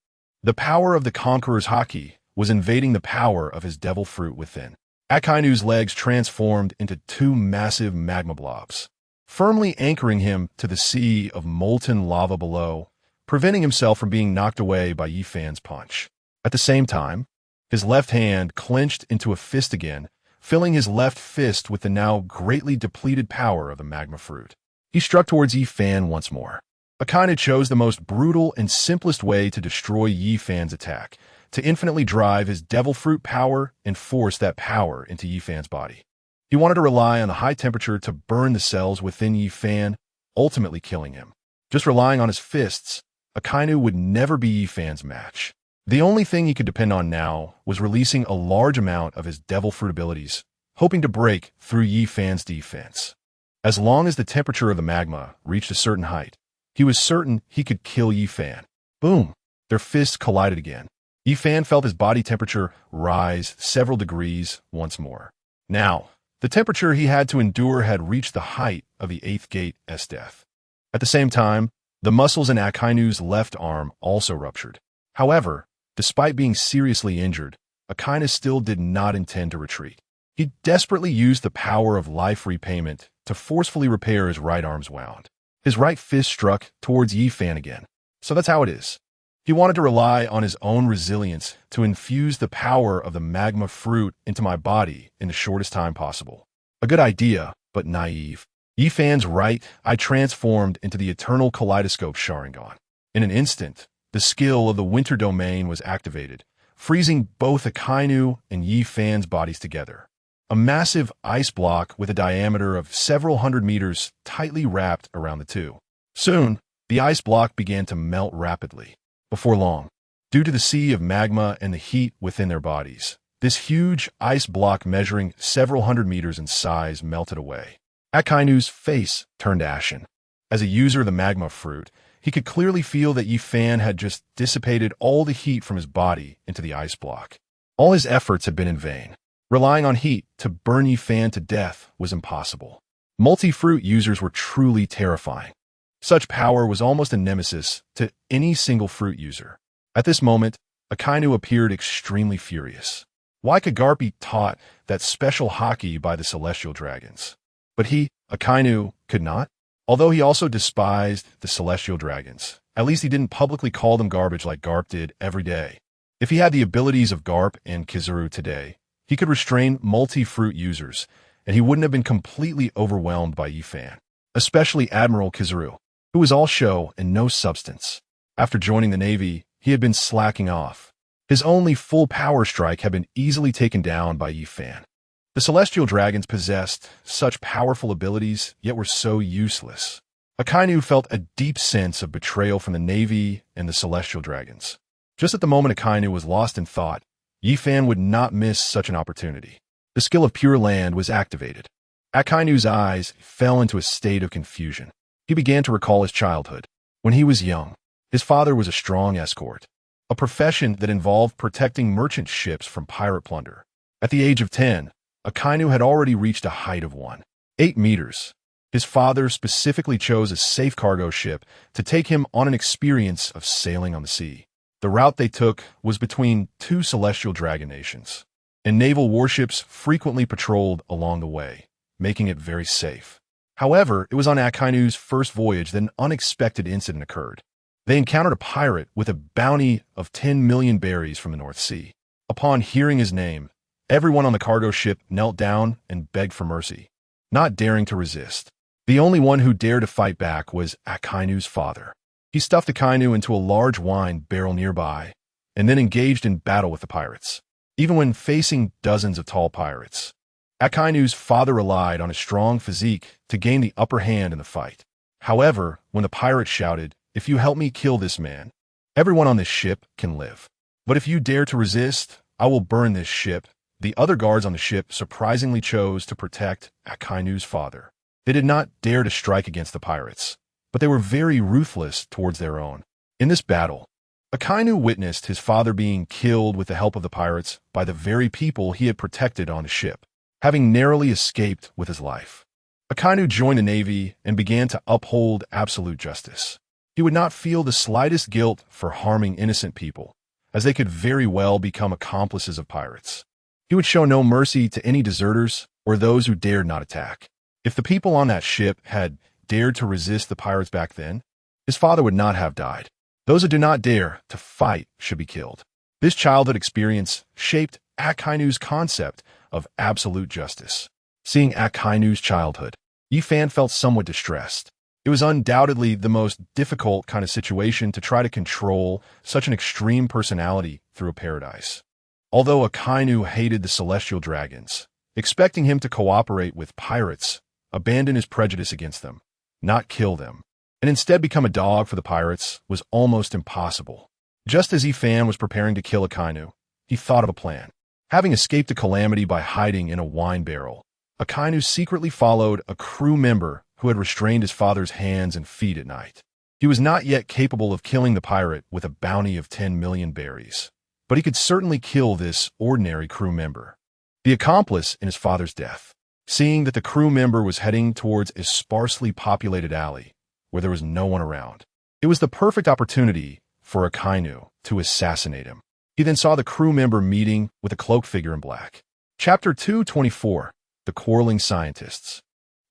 The power of the Conqueror's haki was invading the power of his devil fruit within. Akainu's legs transformed into two massive magma blobs. firmly anchoring him to the sea of molten lava below, preventing himself from being knocked away by Yi Fan's punch. At the same time, his left hand clenched into a fist again, filling his left fist with the now greatly depleted power of the magma fruit. He struck towards Yi Fan once more. Akainu chose the most brutal and simplest way to destroy Yi Fan's attack, to infinitely drive his devil fruit power and force that power into Yi Fan's body. He wanted to rely on the high temperature to burn the cells within Yi Fan, ultimately killing him. Just relying on his fists, Akainu would never be Yi Fan's match. The only thing he could depend on now was releasing a large amount of his devil fruit abilities, hoping to break through Yi Fan's defense. As long as the temperature of the magma reached a certain height, he was certain he could kill Yi Fan. Boom! Their fists collided again. Yi Fan felt his body temperature rise several degrees once more. Now, the temperature he had to endure had reached the height of the 8th gate's death. At the same time, the muscles in Akainu's left arm also ruptured. However, despite being seriously injured, Akainu still did not intend to retreat. He desperately used the power of life repayment to forcefully repair his right arm's wound. His right fist struck towards Yi Fan again. So that's how it is. He wanted to rely on his own resilience to infuse the power of the magma fruit into my body in the shortest time possible. A good idea, but naive. Yi Fan's right eye transformed into the eternal kaleidoscope Sharingan. In an instant, the skill of the winter domain was activated, freezing both Akainu and Yi Fan's bodies together. A massive ice block with a diameter of several hundred meters tightly wrapped around the two. Soon, the ice block began to melt rapidly. Before long, due to the sea of magma and the heat within their bodies, this huge ice block measuring several hundred meters in size melted away. Akainu's face turned ashen. As a user of the magma fruit, he could clearly feel that Yi Fan had just dissipated all the heat from his body into the ice block. All his efforts had been in vain. Relying on heat to burn Yi Fan to death was impossible. Multi-fruit users were truly terrifying. Such power was almost a nemesis to any single fruit user. At this moment, Akainu appeared extremely furious. Why could Garp be taught that special haki by the celestial dragons? But he, Akainu, could not? Although he also despised the celestial dragons, at least he didn't publicly call them garbage like Garp did every day. If he had the abilities of Garp and Kizaru today, he could restrain multi-fruit users, and he wouldn't have been completely overwhelmed by Yi Fan, especially Admiral Kizaru, who was all show and no substance. After joining the Navy, he had been slacking off. His only full power strike had been easily taken down by Yi Fan. The celestial dragons possessed such powerful abilities, yet were so useless. Akainu felt a deep sense of betrayal from the Navy and the celestial dragons. Just at the moment Akainu was lost in thought, Yi Fan would not miss such an opportunity. The skill of Pure Land was activated. Akainu's eyes fell into a state of confusion. He began to recall his childhood. When he was young, his father was a strong escort, a profession that involved protecting merchant ships from pirate plunder. At the age of 10, Akainu had already reached a height of 8 meters. His father specifically chose a safe cargo ship to take him on an experience of sailing on the sea. The route they took was between 2 celestial dragon nations, and naval warships frequently patrolled along the way, making it very safe. However, it was on Akainu's first voyage that an unexpected incident occurred. They encountered a pirate with a bounty of 10 million berries from the North Sea. Upon hearing his name, everyone on the cargo ship knelt down and begged for mercy, not daring to resist. The only one who dared to fight back was Akainu's father. He stuffed Akainu into a large wine barrel nearby, and then engaged in battle with the pirates. Even when facing dozens of tall pirates, Akainu's father relied on his strong physique to gain the upper hand in the fight. However, when the pirates shouted, "If you help me kill this man, everyone on this ship can live. But if you dare to resist, I will burn this ship," the other guards on the ship surprisingly chose to protect Akainu's father. They did not dare to strike against the pirates, but they were very ruthless towards their own. In this battle, Akainu witnessed his father being killed with the help of the pirates by the very people he had protected on the ship, having narrowly escaped with his life. Akainu joined the Navy and began to uphold absolute justice. He would not feel the slightest guilt for harming innocent people, as they could very well become accomplices of pirates. He would show no mercy to any deserters or those who dared not attack. If the people on that ship had dared to resist the pirates back then, his father would not have died. Those who do not dare to fight should be killed. This childhood experience shaped Akainu's concept of absolute justice. Seeing Akainu's childhood, Yifan felt somewhat distressed. It was undoubtedly the most difficult kind of situation to try to control such an extreme personality through a paradise. Although Akainu hated the celestial dragons, expecting him to cooperate with pirates, abandon his prejudice against them, not kill them, and instead become a dog for the pirates was almost impossible. Just as Yifan was preparing to kill Akainu, he thought of a plan. Having escaped the calamity by hiding in a wine barrel, Akainu secretly followed a crew member who had restrained his father's hands and feet at night. He was not yet capable of killing the pirate with a bounty of 10 million berries, but he could certainly kill this ordinary crew member, the accomplice in his father's death. Seeing that the crew member was heading towards a sparsely populated alley where there was no one around, it was the perfect opportunity for Akainu to assassinate him. He then saw the crew member meeting with a cloaked figure in black. Chapter 224, The Quarreling Scientists.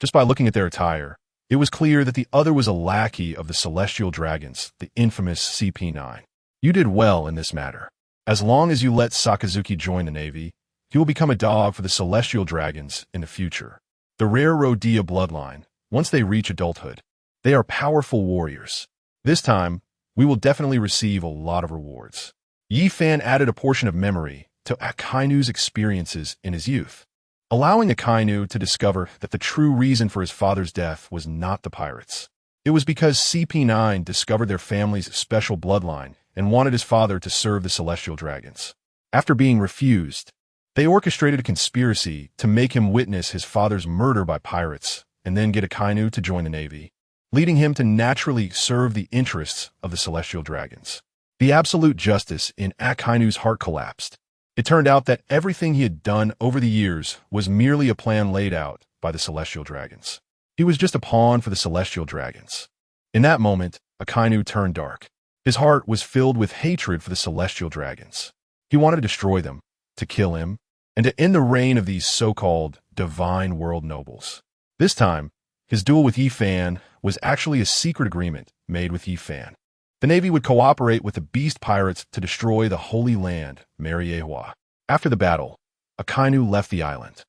Just by looking at their attire, it was clear that the other was a lackey of the Celestial Dragons, the infamous CP9. You did well in this matter. As long as you let Sakazuki join the Navy, he will become a dog for the Celestial Dragons in the future. The rare Rodea bloodline, once they reach adulthood, they are powerful warriors. This time, we will definitely receive a lot of rewards. Yifan added a portion of memory to Akainu's experiences in his youth, allowing Akainu to discover that the true reason for his father's death was not the pirates. It was because CP9 discovered their family's special bloodline and wanted his father to serve the Celestial Dragons. After being refused, they orchestrated a conspiracy to make him witness his father's murder by pirates and then get Akainu to join the Navy, leading him to naturally serve the interests of the Celestial Dragons. The absolute justice in Akainu's heart collapsed. It turned out that everything he had done over the years was merely a plan laid out by the Celestial Dragons. He was just a pawn for the Celestial Dragons. In that moment, Akainu turned dark. His heart was filled with hatred for the Celestial Dragons. He wanted to destroy them, to kill him, and to end the reign of these so-called divine world nobles. This time, his duel with Yifan was actually a secret agreement made with Yifan. The Navy would cooperate with the beast pirates to destroy the Holy Land, Mariehua. After the battle, Akainu left the island.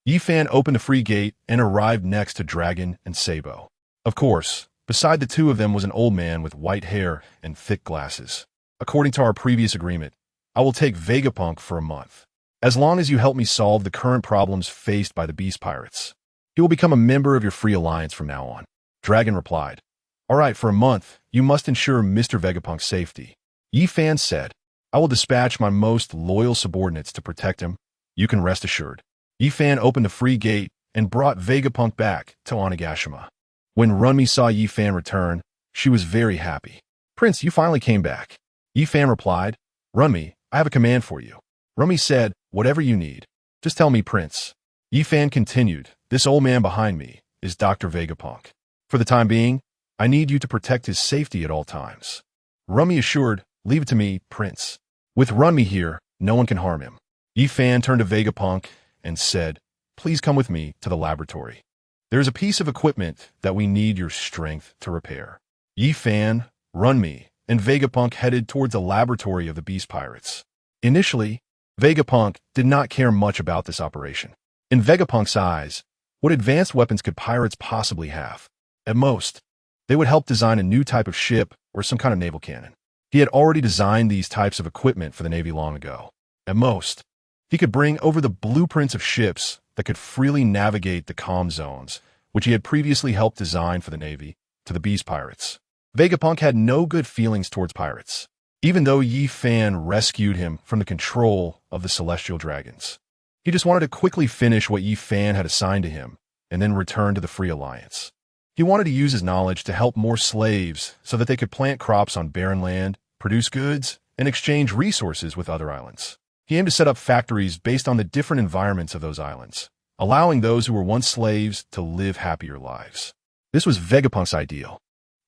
Yifan opened a free gate and arrived next to Dragon and Sabo. Of course, beside the two of them was an old man with white hair and thick glasses. According to our previous agreement, I will take Vegapunk for a month, as long as you help me solve the current problems faced by the beast pirates. He will become a member of your free alliance from now on. Dragon replied, All right, for a month, you must ensure Mr. Vegapunk's safety. Yifan said, I will dispatch my most loyal subordinates to protect him. You can rest assured. Yifan opened a free gate and brought Vegapunk back to Onigashima. When Runmi saw Yifan return, she was very happy. Prince, you finally came back. Yifan replied, Runmi, I have a command for you. Runmi said, Whatever you need. Just tell me, Prince. Yifan continued, This old man behind me is Dr. Vegapunk. For the time being, I need you to protect his safety at all times. Runmi assured, Leave it to me, Prince. With Runmi here, no one can harm him. Yifan turned to Vegapunk and said, Please come with me to the laboratory. There is a piece of equipment that we need your strength to repair. Yifan, Runmi, and Vegapunk headed towards the laboratory of the beast pirates. Initially, Vegapunk did not care much about this operation. In Vegapunk's eyes, what advanced weapons could pirates possibly have? At most, they would help design a new type of ship or some kind of naval cannon. He had already designed these types of equipment for the Navy long ago. At most, he could bring over the blueprints of ships that could freely navigate the calm zones, which he had previously helped design for the Navy, to the beast pirates. Vegapunk had no good feelings towards pirates, even though Yifan rescued him from the control of the Celestial Dragons. He just wanted to quickly finish what Yifan had assigned to him and then return to the Free Alliance. He wanted to use his knowledge to help more slaves so that they could plant crops on barren land, produce goods, and exchange resources with other islands. He aimed to set up factories based on the different environments of those islands, allowing those who were once slaves to live happier lives. This was Vegapunk's ideal.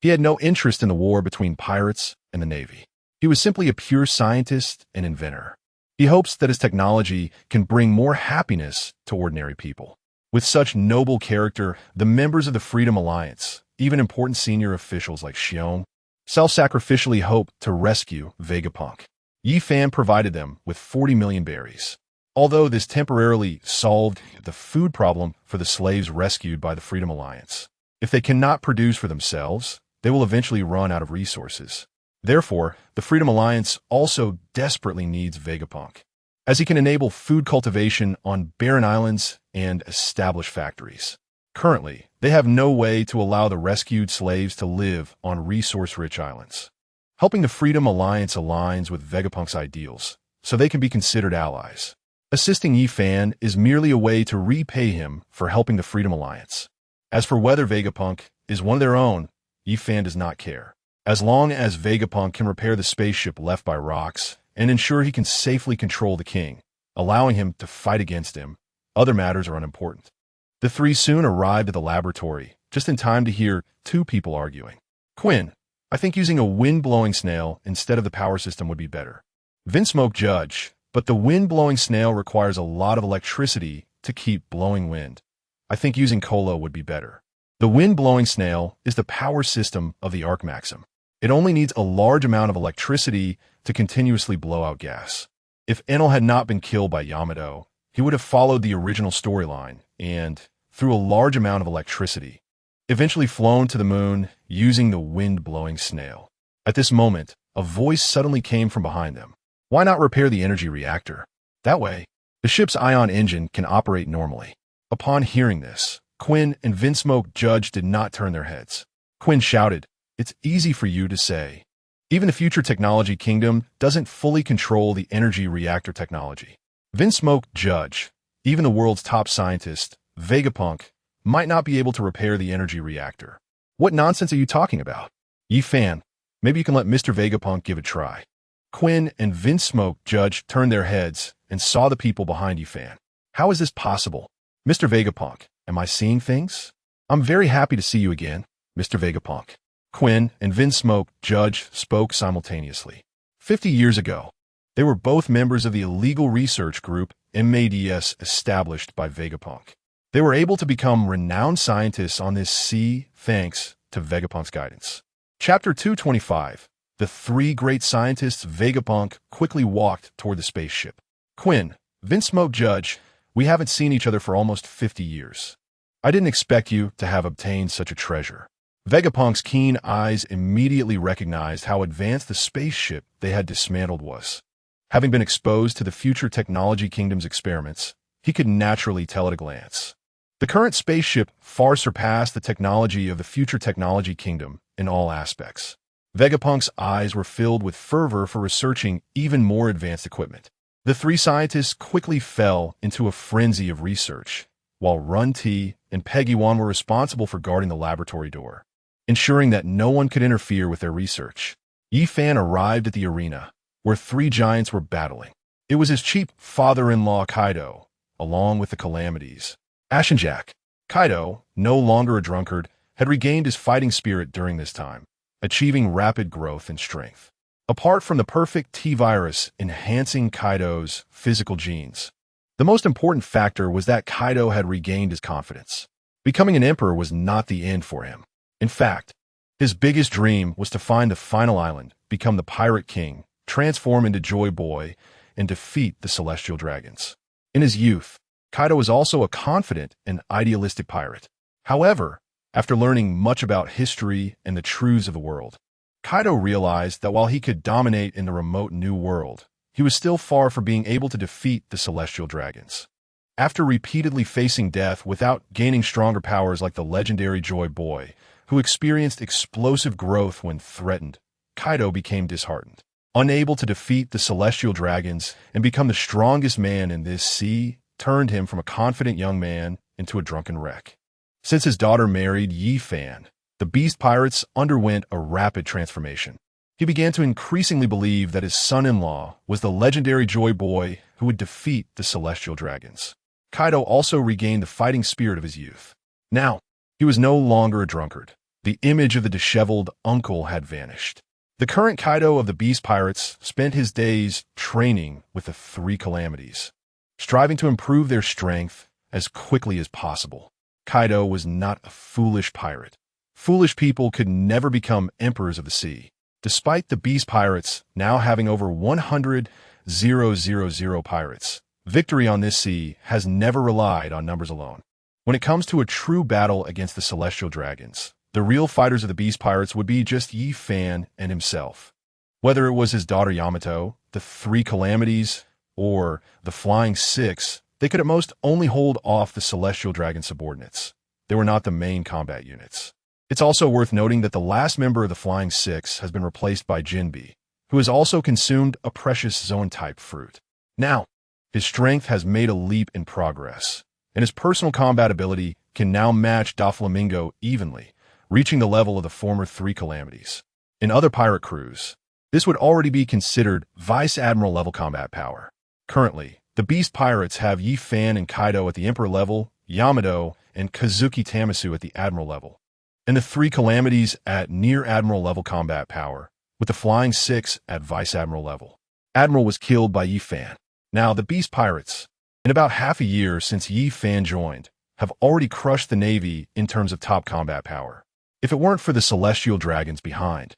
He had no interest in the war between pirates and the Navy. He was simply a pure scientist and inventor. He hopes that his technology can bring more happiness to ordinary people. With such noble character, the members of the Freedom Alliance, even important senior officials like Xiong, self-sacrificially hoped to rescue Vegapunk. Yi Fan provided them with 40 million berries. Although this temporarily solved the food problem for the slaves rescued by the Freedom Alliance, if they cannot produce for themselves, they will eventually run out of resources. Therefore, the Freedom Alliance also desperately needs Vegapunk, as he can enable food cultivation on barren islands and establish factories. Currently, they have no way to allow the rescued slaves to live on resource-rich islands. Helping the Freedom Alliance aligns with Vegapunk's ideals, so they can be considered allies. Assisting Yi Fan is merely a way to repay him for helping the Freedom Alliance. As for whether Vegapunk is one of their own, Yi Fan does not care. As long as Vegapunk can repair the spaceship left by rocks and ensure he can safely control the king, allowing him to fight against him, other matters are unimportant. The three soon arrived at the laboratory, just in time to hear two people arguing. Quinn, I think using a wind-blowing snail instead of the power system would be better. Vinsmoke Judge, but the wind-blowing snail requires a lot of electricity to keep blowing wind. I think using cola would be better. The wind-blowing snail is the power system of the Arc Maxim. It only needs a large amount of electricity to continuously blow out gas. If Enel had not been killed by Yamato, he would have followed the original storyline and, through a large amount of electricity, eventually flown to the moon using the wind-blowing snail. At this moment, a voice suddenly came from behind them. Why not repair the energy reactor? That way, the ship's ion engine can operate normally. Upon hearing this, Quinn and Vinsmoke Judge did not turn their heads. Quinn shouted, "It's easy for you to say. Even the future technology kingdom doesn't fully control the energy reactor technology. Vinsmoke Judge, even the world's top scientist, Vegapunk, might not be able to repair the energy reactor. What nonsense are you talking about? Yi Fan, maybe you can let Mr. Vegapunk give a try." Quinn and Vinsmoke Judge turned their heads and saw the people behind Yi Fan. How is this possible? Mr. Vegapunk, am I seeing things? I'm very happy to see you again, Mr. Vegapunk. Quinn and Vinsmoke Judge spoke simultaneously. 50 years ago, they were both members of the illegal research group MADS established by Vegapunk. They were able to become renowned scientists on this sea thanks to Vegapunk's guidance. Chapter 225. The three great scientists Vegapunk quickly walked toward the spaceship. Quinn, Vinsmoke Judge, we haven't seen each other for almost 50 years. I didn't expect you to have obtained such a treasure. Vegapunk's keen eyes immediately recognized how advanced the spaceship they had dismantled was. Having been exposed to the future technology kingdom's experiments, he could naturally tell at a glance. The current spaceship far surpassed the technology of the future technology kingdom in all aspects. Vegapunk's eyes were filled with fervor for researching even more advanced equipment. The three scientists quickly fell into a frenzy of research, while Run T and Peggy Wan were responsible for guarding the laboratory door, ensuring that no one could interfere with their research. Yi Fan arrived at the arena, where three giants were battling. It was his cheap father-in-law Kaido, along with the Calamities. Ash and Jack. Kaido, no longer a drunkard, had regained his fighting spirit during this time, achieving rapid growth and strength. Apart from the perfect T-virus enhancing Kaido's physical genes, the most important factor was that Kaido had regained his confidence. Becoming an emperor was not the end for him. In fact, his biggest dream was to find the final island, become the Pirate King, transform into Joy Boy, and defeat the Celestial Dragons. In his youth, Kaido was also a confident and idealistic pirate. However, after learning much about history and the truths of the world, Kaido realized that while he could dominate in the remote new world, he was still far from being able to defeat the Celestial Dragons. After repeatedly facing death without gaining stronger powers like the legendary Joy Boy, who experienced explosive growth when threatened, Kaido became disheartened. Unable to defeat the Celestial Dragons and become the strongest man in this sea turned him from a confident young man into a drunken wreck. Since his daughter married Yi Fan, the Beast Pirates underwent a rapid transformation. He began to increasingly believe that his son-in-law was the legendary Joy Boy who would defeat the Celestial Dragons. Kaido also regained the fighting spirit of his youth. Now, he was no longer a drunkard. The image of the disheveled uncle had vanished. The current Kaido of the Beast Pirates spent his days training with the three Calamities, striving to improve their strength, as quickly as possible. Kaido was not a foolish pirate. Foolish people could never become emperors of the sea. Despite the Beast Pirates now having over 100,000 pirates, victory on this sea has never relied on numbers alone. When it comes to a true battle against the Celestial Dragons, the real fighters of the Beast Pirates would be just Yi Fan and himself. Whether it was his daughter Yamato, the Three Calamities, or the Flying Six, they could at most only hold off the Celestial Dragon subordinates. They were not the main combat units. It's also worth noting that the last member of the Flying Six has been replaced by Jinbe, who has also consumed a precious zone-type fruit. Now, his strength has made a leap in progress, and his personal combat ability can now match Doflamingo evenly, reaching the level of the former Three Calamities. In other pirate crews, this would already be considered Vice Admiral level combat power. Currently, the Beast Pirates have Yi Fan and Kaido at the Emperor level, Yamato and Kazuki Tamasu at the Admiral level, and the Three Calamities at Near Admiral level combat power, with the Flying Six at Vice Admiral level. Admiral was killed by Yi Fan. Now, the Beast Pirates, in about half a year since Yi Fan joined, have already crushed the Navy in terms of top combat power. If it weren't for the Celestial Dragons behind,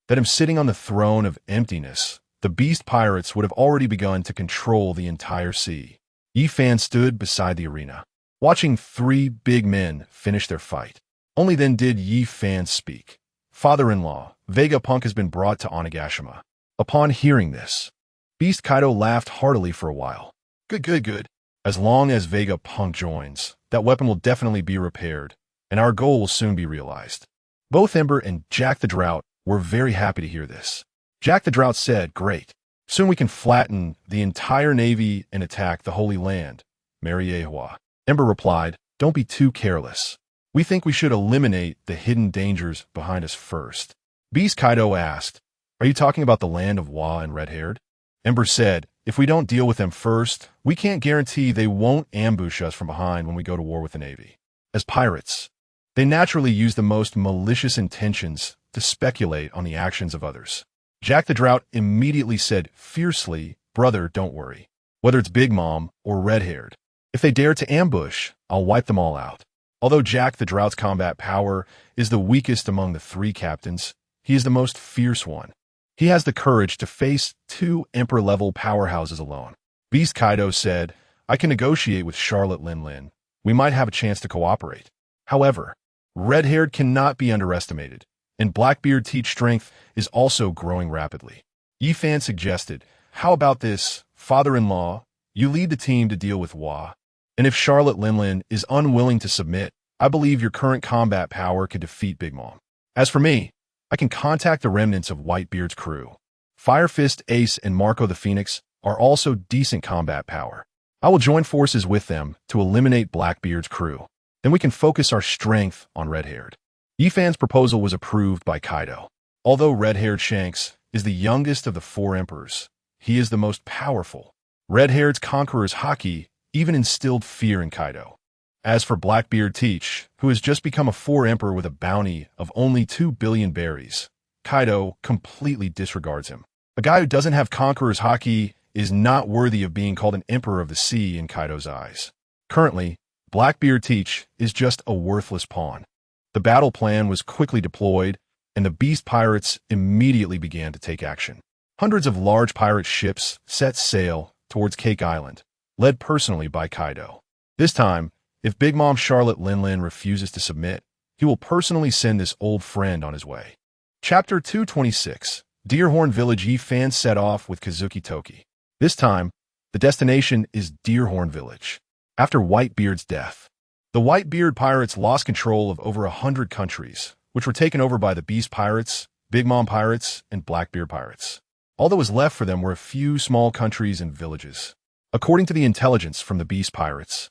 that am sitting on the throne of emptiness, the Beast Pirates would have already begun to control the entire sea. Yi Fan stood beside the arena, watching three big men finish their fight. Only then did Yi Fan speak. Father-in-law, Vegapunk has been brought to Onigashima. Upon hearing this, Beast Kaido laughed heartily for a while. Good. As long as Vegapunk joins, that weapon will definitely be repaired, and our goal will soon be realized. Both Ember and Jack the Drought were very happy to hear this. Jack the Drought said, "Great. Soon we can flatten the entire Navy and attack the Holy Land, Mariewa." Ember replied, "Don't be too careless. We think we should eliminate the hidden dangers behind us first." Beast Kaido asked, "Are you talking about the land of Wa and Red-Haired?" Ember said, "If we don't deal with them first, we can't guarantee they won't ambush us from behind when we go to war with the Navy. As pirates, they naturally use the most malicious intentions to speculate on the actions of others." Jack the Drought immediately said fiercely, "Brother, don't worry. Whether it's Big Mom or Red-Haired, if they dare to ambush, I'll wipe them all out." Although Jack the Drought's combat power is the weakest among the three captains, he is the most fierce one. He has the courage to face two Emperor-level powerhouses alone. Beast Kaido said, "I can negotiate with Charlotte Lin. We might have a chance to cooperate. However, Red-Haired cannot be underestimated, and Blackbeard Teach strength is also growing rapidly." Yi Fan suggested, "How about this, father-in-law? You lead the team to deal with Wa, and if Charlotte Lin is unwilling to submit, I believe your current combat power could defeat Big Mom. As for me, I can contact the remnants of Whitebeard's crew. Fire Fist, Ace, and Marco the Phoenix are also decent combat power. I will join forces with them to eliminate Blackbeard's crew. Then we can focus our strength on Red-Haired." Yi Fan's proposal was approved by Kaido. Although Red-Haired Shanks is the youngest of the four emperors, he is the most powerful. Red-Haired's conqueror's haki even instilled fear in Kaido. As for Blackbeard Teach, who has just become a four-emperor with a bounty of only 2 billion berries, Kaido completely disregards him. A guy who doesn't have conqueror's haki is not worthy of being called an emperor of the sea in Kaido's eyes. Currently, Blackbeard Teach is just a worthless pawn. The battle plan was quickly deployed, and the Beast Pirates immediately began to take action. Hundreds of large pirate ships set sail towards Cake Island, led personally by Kaido. This time, if Big Mom Charlotte Lin refuses to submit, he will personally send this old friend on his way. Chapter 226. Deerhorn Village. Yi Fan set off with Kazuki Toki. This time, the destination is Deerhorn Village. After Whitebeard's death, the Whitebeard pirates lost control of over 100 countries, which were taken over by the Beast Pirates, Big Mom Pirates, and Blackbeard Pirates. All that was left for them were a few small countries and villages. According to the intelligence from the Beast Pirates,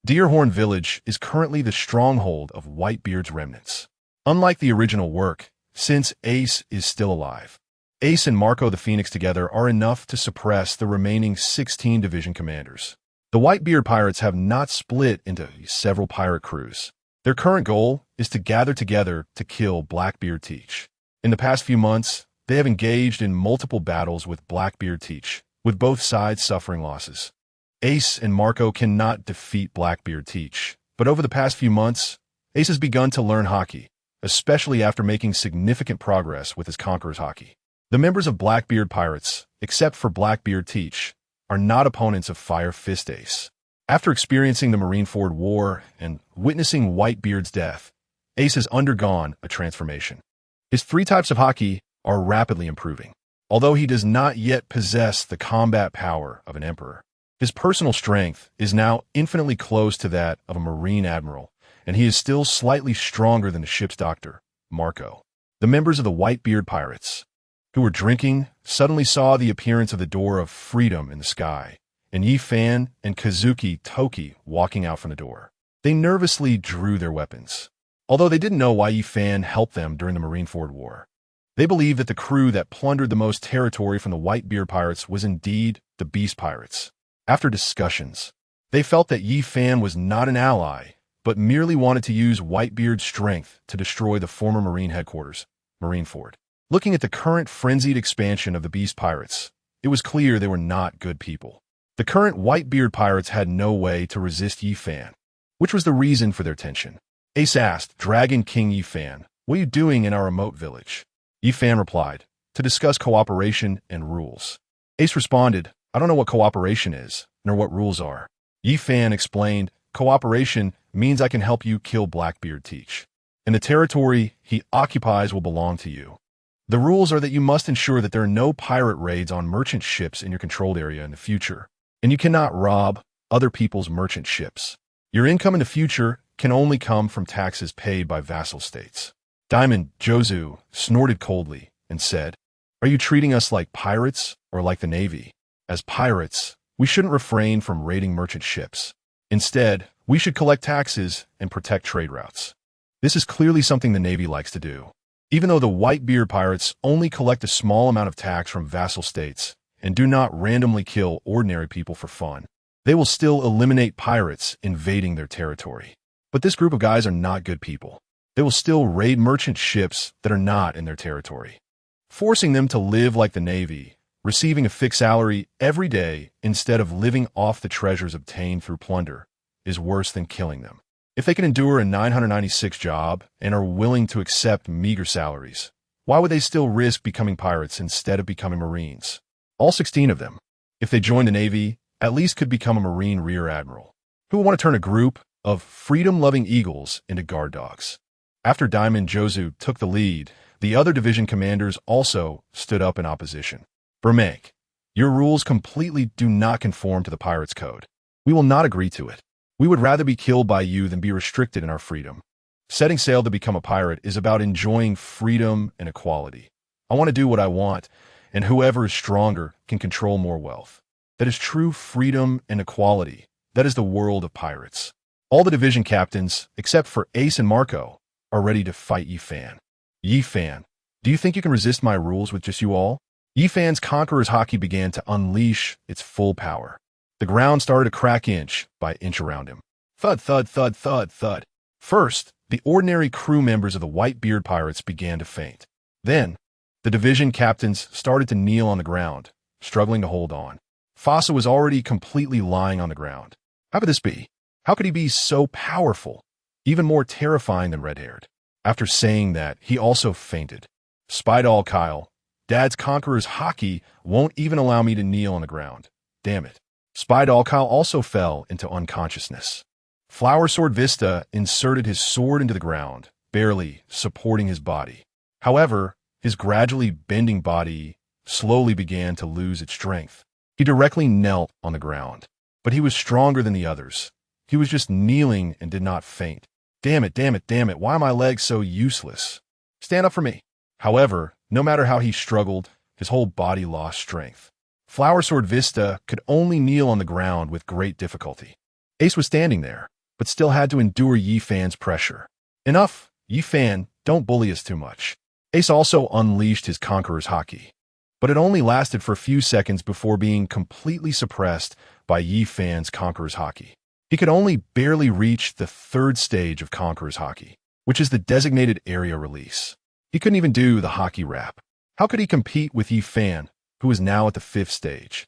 Deerhorn Village is currently the stronghold of Whitebeard's remnants. Unlike the original work, since Ace is still alive, Ace and Marco the Phoenix together are enough to suppress the remaining 16 division commanders. The Whitebeard pirates have not split into several pirate crews. Their current goal is to gather together to kill Blackbeard Teach. In the past few months, they have engaged in multiple battles with Blackbeard Teach, with both sides suffering losses. Ace and Marco cannot defeat Blackbeard Teach, but over the past few months, Ace has begun to learn Haki, especially after making significant progress with his Conqueror's Haki. The members of Blackbeard Pirates, except for Blackbeard Teach, are not opponents of Fire Fist Ace. After experiencing the Marineford War and witnessing Whitebeard's death, Ace has undergone a transformation. His 3 types of Haki are rapidly improving. Although he does not yet possess the combat power of an emperor, his personal strength is now infinitely close to that of a Marine Admiral, and he is still slightly stronger than the ship's doctor, Marco. The members of the Whitebeard Pirates, who were drinking, suddenly saw the appearance of the door of freedom in the sky, and Yi Fan and Kazuki Toki walking out from the door. They nervously drew their weapons, although they didn't know why Yi Fan helped them during the Marineford War. They believed that the crew that plundered the most territory from the Whitebeard Pirates was indeed the Beast Pirates. After discussions, they felt that Yi Fan was not an ally, but merely wanted to use Whitebeard's strength to destroy the former Marine headquarters, Marineford. Looking at the current frenzied expansion of the Beast Pirates, it was clear they were not good people. The current Whitebeard Pirates had no way to resist Yi Fan, which was the reason for their tension. Ace asked Dragon King Yi Fan, "What are you doing in our remote village?" Yi Fan replied, "To discuss cooperation and rules." Ace responded, "I don't know what cooperation is, nor what rules are." Yi Fan explained, "Cooperation means I can help you kill Blackbeard Teach, and the territory he occupies will belong to you. The rules are that you must ensure that there are no pirate raids on merchant ships in your controlled area in the future, and you cannot rob other people's merchant ships. Your income in the future can only come from taxes paid by vassal states." Diamond Jozu snorted coldly and said, "Are you treating us like pirates or like the Navy? As pirates, we shouldn't refrain from raiding merchant ships. Instead, we should collect taxes and protect trade routes. This is clearly something the Navy likes to do. Even though the Whitebeard Pirates only collect a small amount of tax from vassal states and do not randomly kill ordinary people for fun, they will still eliminate pirates invading their territory. But this group of guys are not good people. They will still raid merchant ships that are not in their territory. Forcing them to live like the Navy, receiving a fixed salary every day instead of living off the treasures obtained through plunder, is worse than killing them. If they can endure a 996 job and are willing to accept meager salaries, why would they still risk becoming pirates instead of becoming Marines? All 16 of them, if they join the Navy, at least could become a Marine Rear Admiral, who will want to turn a group of freedom-loving eagles into guard dogs." After Diamond Jozu took the lead, the other division commanders also stood up in opposition. "Bermank, your rules completely do not conform to the Pirates' Code. We will not agree to it. We would rather be killed by you than be restricted in our freedom. Setting sail to become a pirate is about enjoying freedom and equality. I want to do what I want, and whoever is stronger can control more wealth. That is true freedom and equality. That is the world of pirates." All the division captains, except for Ace and Marco, are ready to fight Yi Fan. "Yi Fan, do you think you can resist my rules with just you all?" Yi Fan's Conqueror's Haki began to unleash its full power. The ground started to crack inch by inch around him. Thud, thud, thud, thud, thud. First, the ordinary crew members of the Whitebeard Pirates began to faint. Then, the division captains started to kneel on the ground, struggling to hold on. Fasa was already completely lying on the ground. How could this be? How could he be so powerful, even more terrifying than red-haired? After saying that, he also fainted. Spydall Kyle, Dad's Conqueror's Haki won't even allow me to kneel on the ground. Damn it. Spydall Kyle also fell into unconsciousness. Flower Sword Vista inserted his sword into the ground, barely supporting his body. However, his gradually bending body slowly began to lose its strength. He directly knelt on the ground, but he was stronger than the others. He was just kneeling and did not faint. Damn it, damn it, damn it, why are my legs so useless? Stand up for me. However, no matter how he struggled, his whole body lost strength. Flower Sword Vista could only kneel on the ground with great difficulty. Ace was standing there, but still had to endure Yi Fan's pressure. Enough, Yi Fan, don't bully us too much. Ace also unleashed his Conqueror's Haki, but it only lasted for a few seconds before being completely suppressed by Yi Fan's Conqueror's Haki. He could only barely reach the 3rd stage of Conqueror's Haki, which is the designated area release. He couldn't even do the Haki wrap. How could he compete with Yi Fan, who is now at the 5th stage?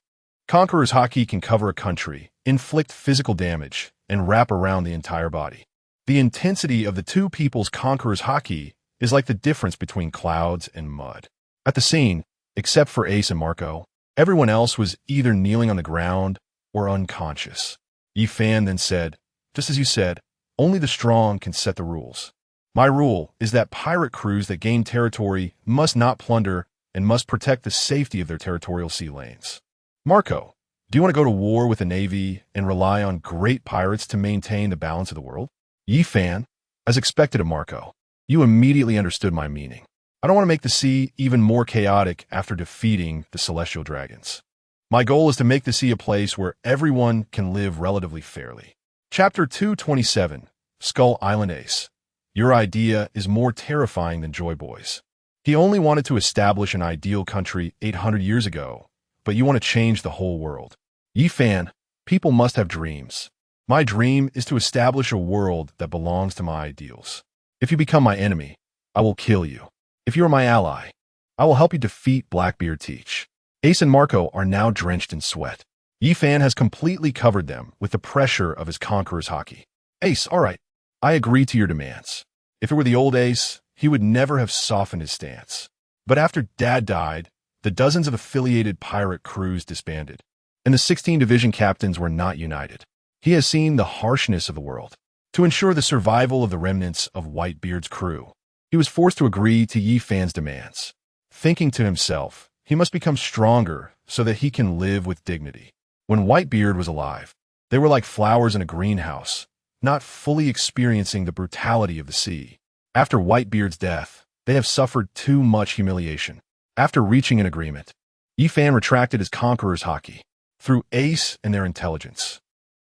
Conqueror's Haki can cover a country, inflict physical damage, and wrap around the entire body. The intensity of the two people's Conqueror's Haki is like the difference between clouds and mud. At the scene, except for Ace and Marco, everyone else was either kneeling on the ground or unconscious. Yi Fan then said, "Just as you said, only the strong can set the rules. My rule is that pirate crews that gain territory must not plunder and must protect the safety of their territorial sea lanes. Marco, do you want to go to war with the Navy and rely on great pirates to maintain the balance of the world?" Yi Fan, as expected of Marco, you immediately understood my meaning. I don't want to make the sea even more chaotic after defeating the celestial dragons. My goal is to make the sea a place where everyone can live relatively fairly. Chapter 227, Skull Island Ace. Your idea is more terrifying than Joy Boy's. He only wanted to establish an ideal country 800 years ago, but you want to change the whole world. Yi Fan, people must have dreams. My dream is to establish a world that belongs to my ideals. If you become my enemy, I will kill you. If you are my ally, I will help you defeat Blackbeard Teach. Ace and Marco are now drenched in sweat. Yi Fan has completely covered them with the pressure of his Conqueror's Haki. Ace, all right, I agree to your demands. If it were the old Ace, he would never have softened his stance. But after Dad died, the dozens of affiliated pirate crews disbanded, and the 16 division captains were not united. He has seen the harshness of the world. To ensure the survival of the remnants of Whitebeard's crew, he was forced to agree to Yi Fan's demands. Thinking to himself, he must become stronger so that he can live with dignity. When Whitebeard was alive, they were like flowers in a greenhouse, not fully experiencing the brutality of the sea. After Whitebeard's death, they have suffered too much humiliation. After reaching an agreement, Yi Fan retracted his Conqueror's Haki through Ace and their intelligence.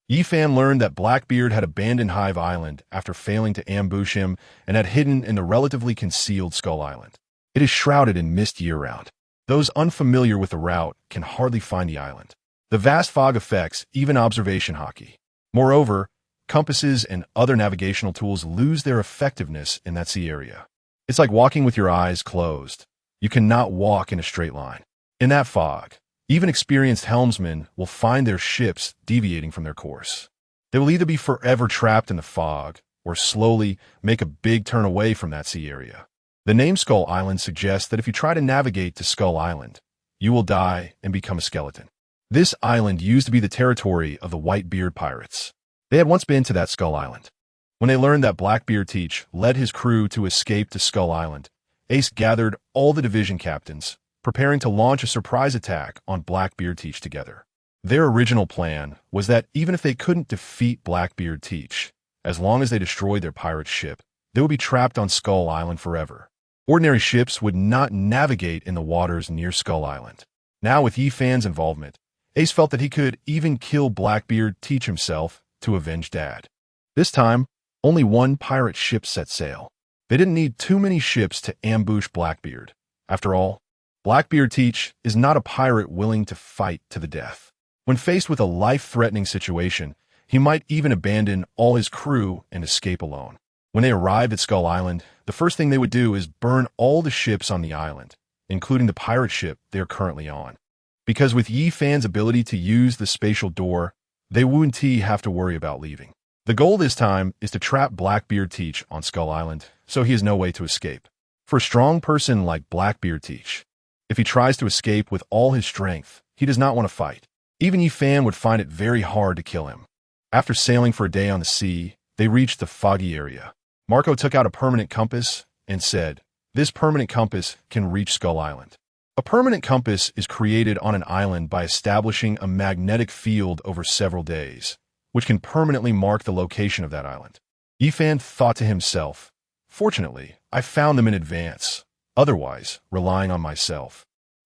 Yi Fan learned that Blackbeard had abandoned Hive Island after failing to ambush him and had hidden in the relatively concealed Skull Island. It is shrouded in mist year-round. Those unfamiliar with the route can hardly find the island. The vast fog affects even observation Haki. Moreover, compasses and other navigational tools lose their effectiveness in that sea area. It's like walking with your eyes closed. You cannot walk in a straight line. In that fog, even experienced helmsmen will find their ships deviating from their course. They will either be forever trapped in the fog or slowly make a big turn away from that sea area. The name Skull Island suggests that if you try to navigate to Skull Island, you will die and become a skeleton. This island used to be the territory of the Whitebeard pirates. They had once been to that Skull Island. When they learned that Blackbeard Teach led his crew to escape to Skull Island, Ace gathered all the division captains, preparing to launch a surprise attack on Blackbeard Teach together. Their original plan was that even if they couldn't defeat Blackbeard Teach, as long as they destroyed their pirate ship, they would be trapped on Skull Island forever. Ordinary ships would not navigate in the waters near Skull Island. Now, with Yi Fan's involvement, Ace felt that he could even kill Blackbeard Teach himself to avenge Dad. This time, only one pirate ship set sail. They didn't need too many ships to ambush Blackbeard. After all, Blackbeard Teach is not a pirate willing to fight to the death. When faced with a life-threatening situation, he might even abandon all his crew and escape alone. When they arrived at Skull Island, the first thing they would do is burn all the ships on the island, including the pirate ship they are currently on. Because with Yi Fan's ability to use the spatial door, they wouldn't have to worry about leaving. The goal this time is to trap Blackbeard Teach on Skull Island, so he has no way to escape. For a strong person like Blackbeard Teach, if he tries to escape with all his strength, he does not want to fight. Even Yi Fan would find it very hard to kill him. After sailing for a day on the sea, they reached the foggy area. Marco took out a permanent compass and said, "This permanent compass can reach Skull Island." A permanent compass is created on an island by establishing a magnetic field over several days, which can permanently mark the location of that island. Yi Fan thought to himself, "Fortunately, I found them in advance. Otherwise, relying on myself,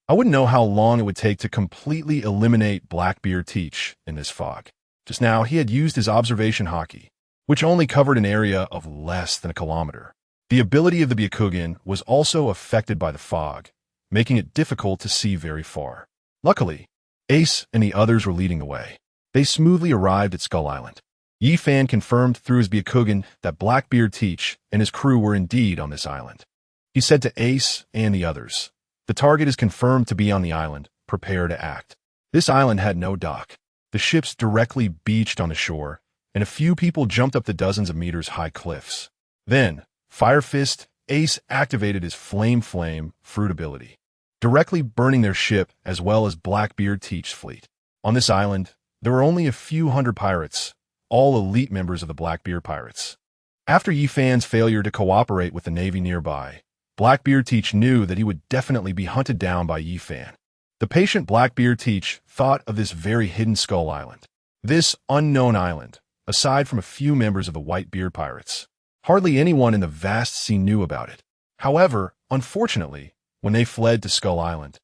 I wouldn't know how long it would take to completely eliminate Blackbeard Teach in this fog." Just now, he had used his observation Haki, which only covered an area of less than a kilometer. The ability of the Byakugan was also affected by the fog, making it difficult to see very far. Luckily, Ace and the others were leading the way. They smoothly arrived at Skull Island. Yi Fan confirmed through his Byakugan that Blackbeard Teach and his crew were indeed on this island. He said to Ace and the others, "The target is confirmed to be on the island. Prepare to act." This island had no dock. The ships directly beached on the shore, and a few people jumped up the dozens of meters high cliffs. Then, Fire Fist Ace activated his Flame fruit ability, directly burning their ship as well as Blackbeard Teach's fleet. On this island, there were only a few hundred pirates, all elite members of the Blackbeard Pirates. After Yifan's failure to cooperate with the Navy nearby, Blackbeard Teach knew that he would definitely be hunted down by Yifan. The patient Blackbeard Teach thought of this very hidden Skull Island. This unknown island, aside from a few members of the Whitebeard Pirates, hardly anyone in the vast sea knew about it. However, unfortunately, when they fled to Skull Island,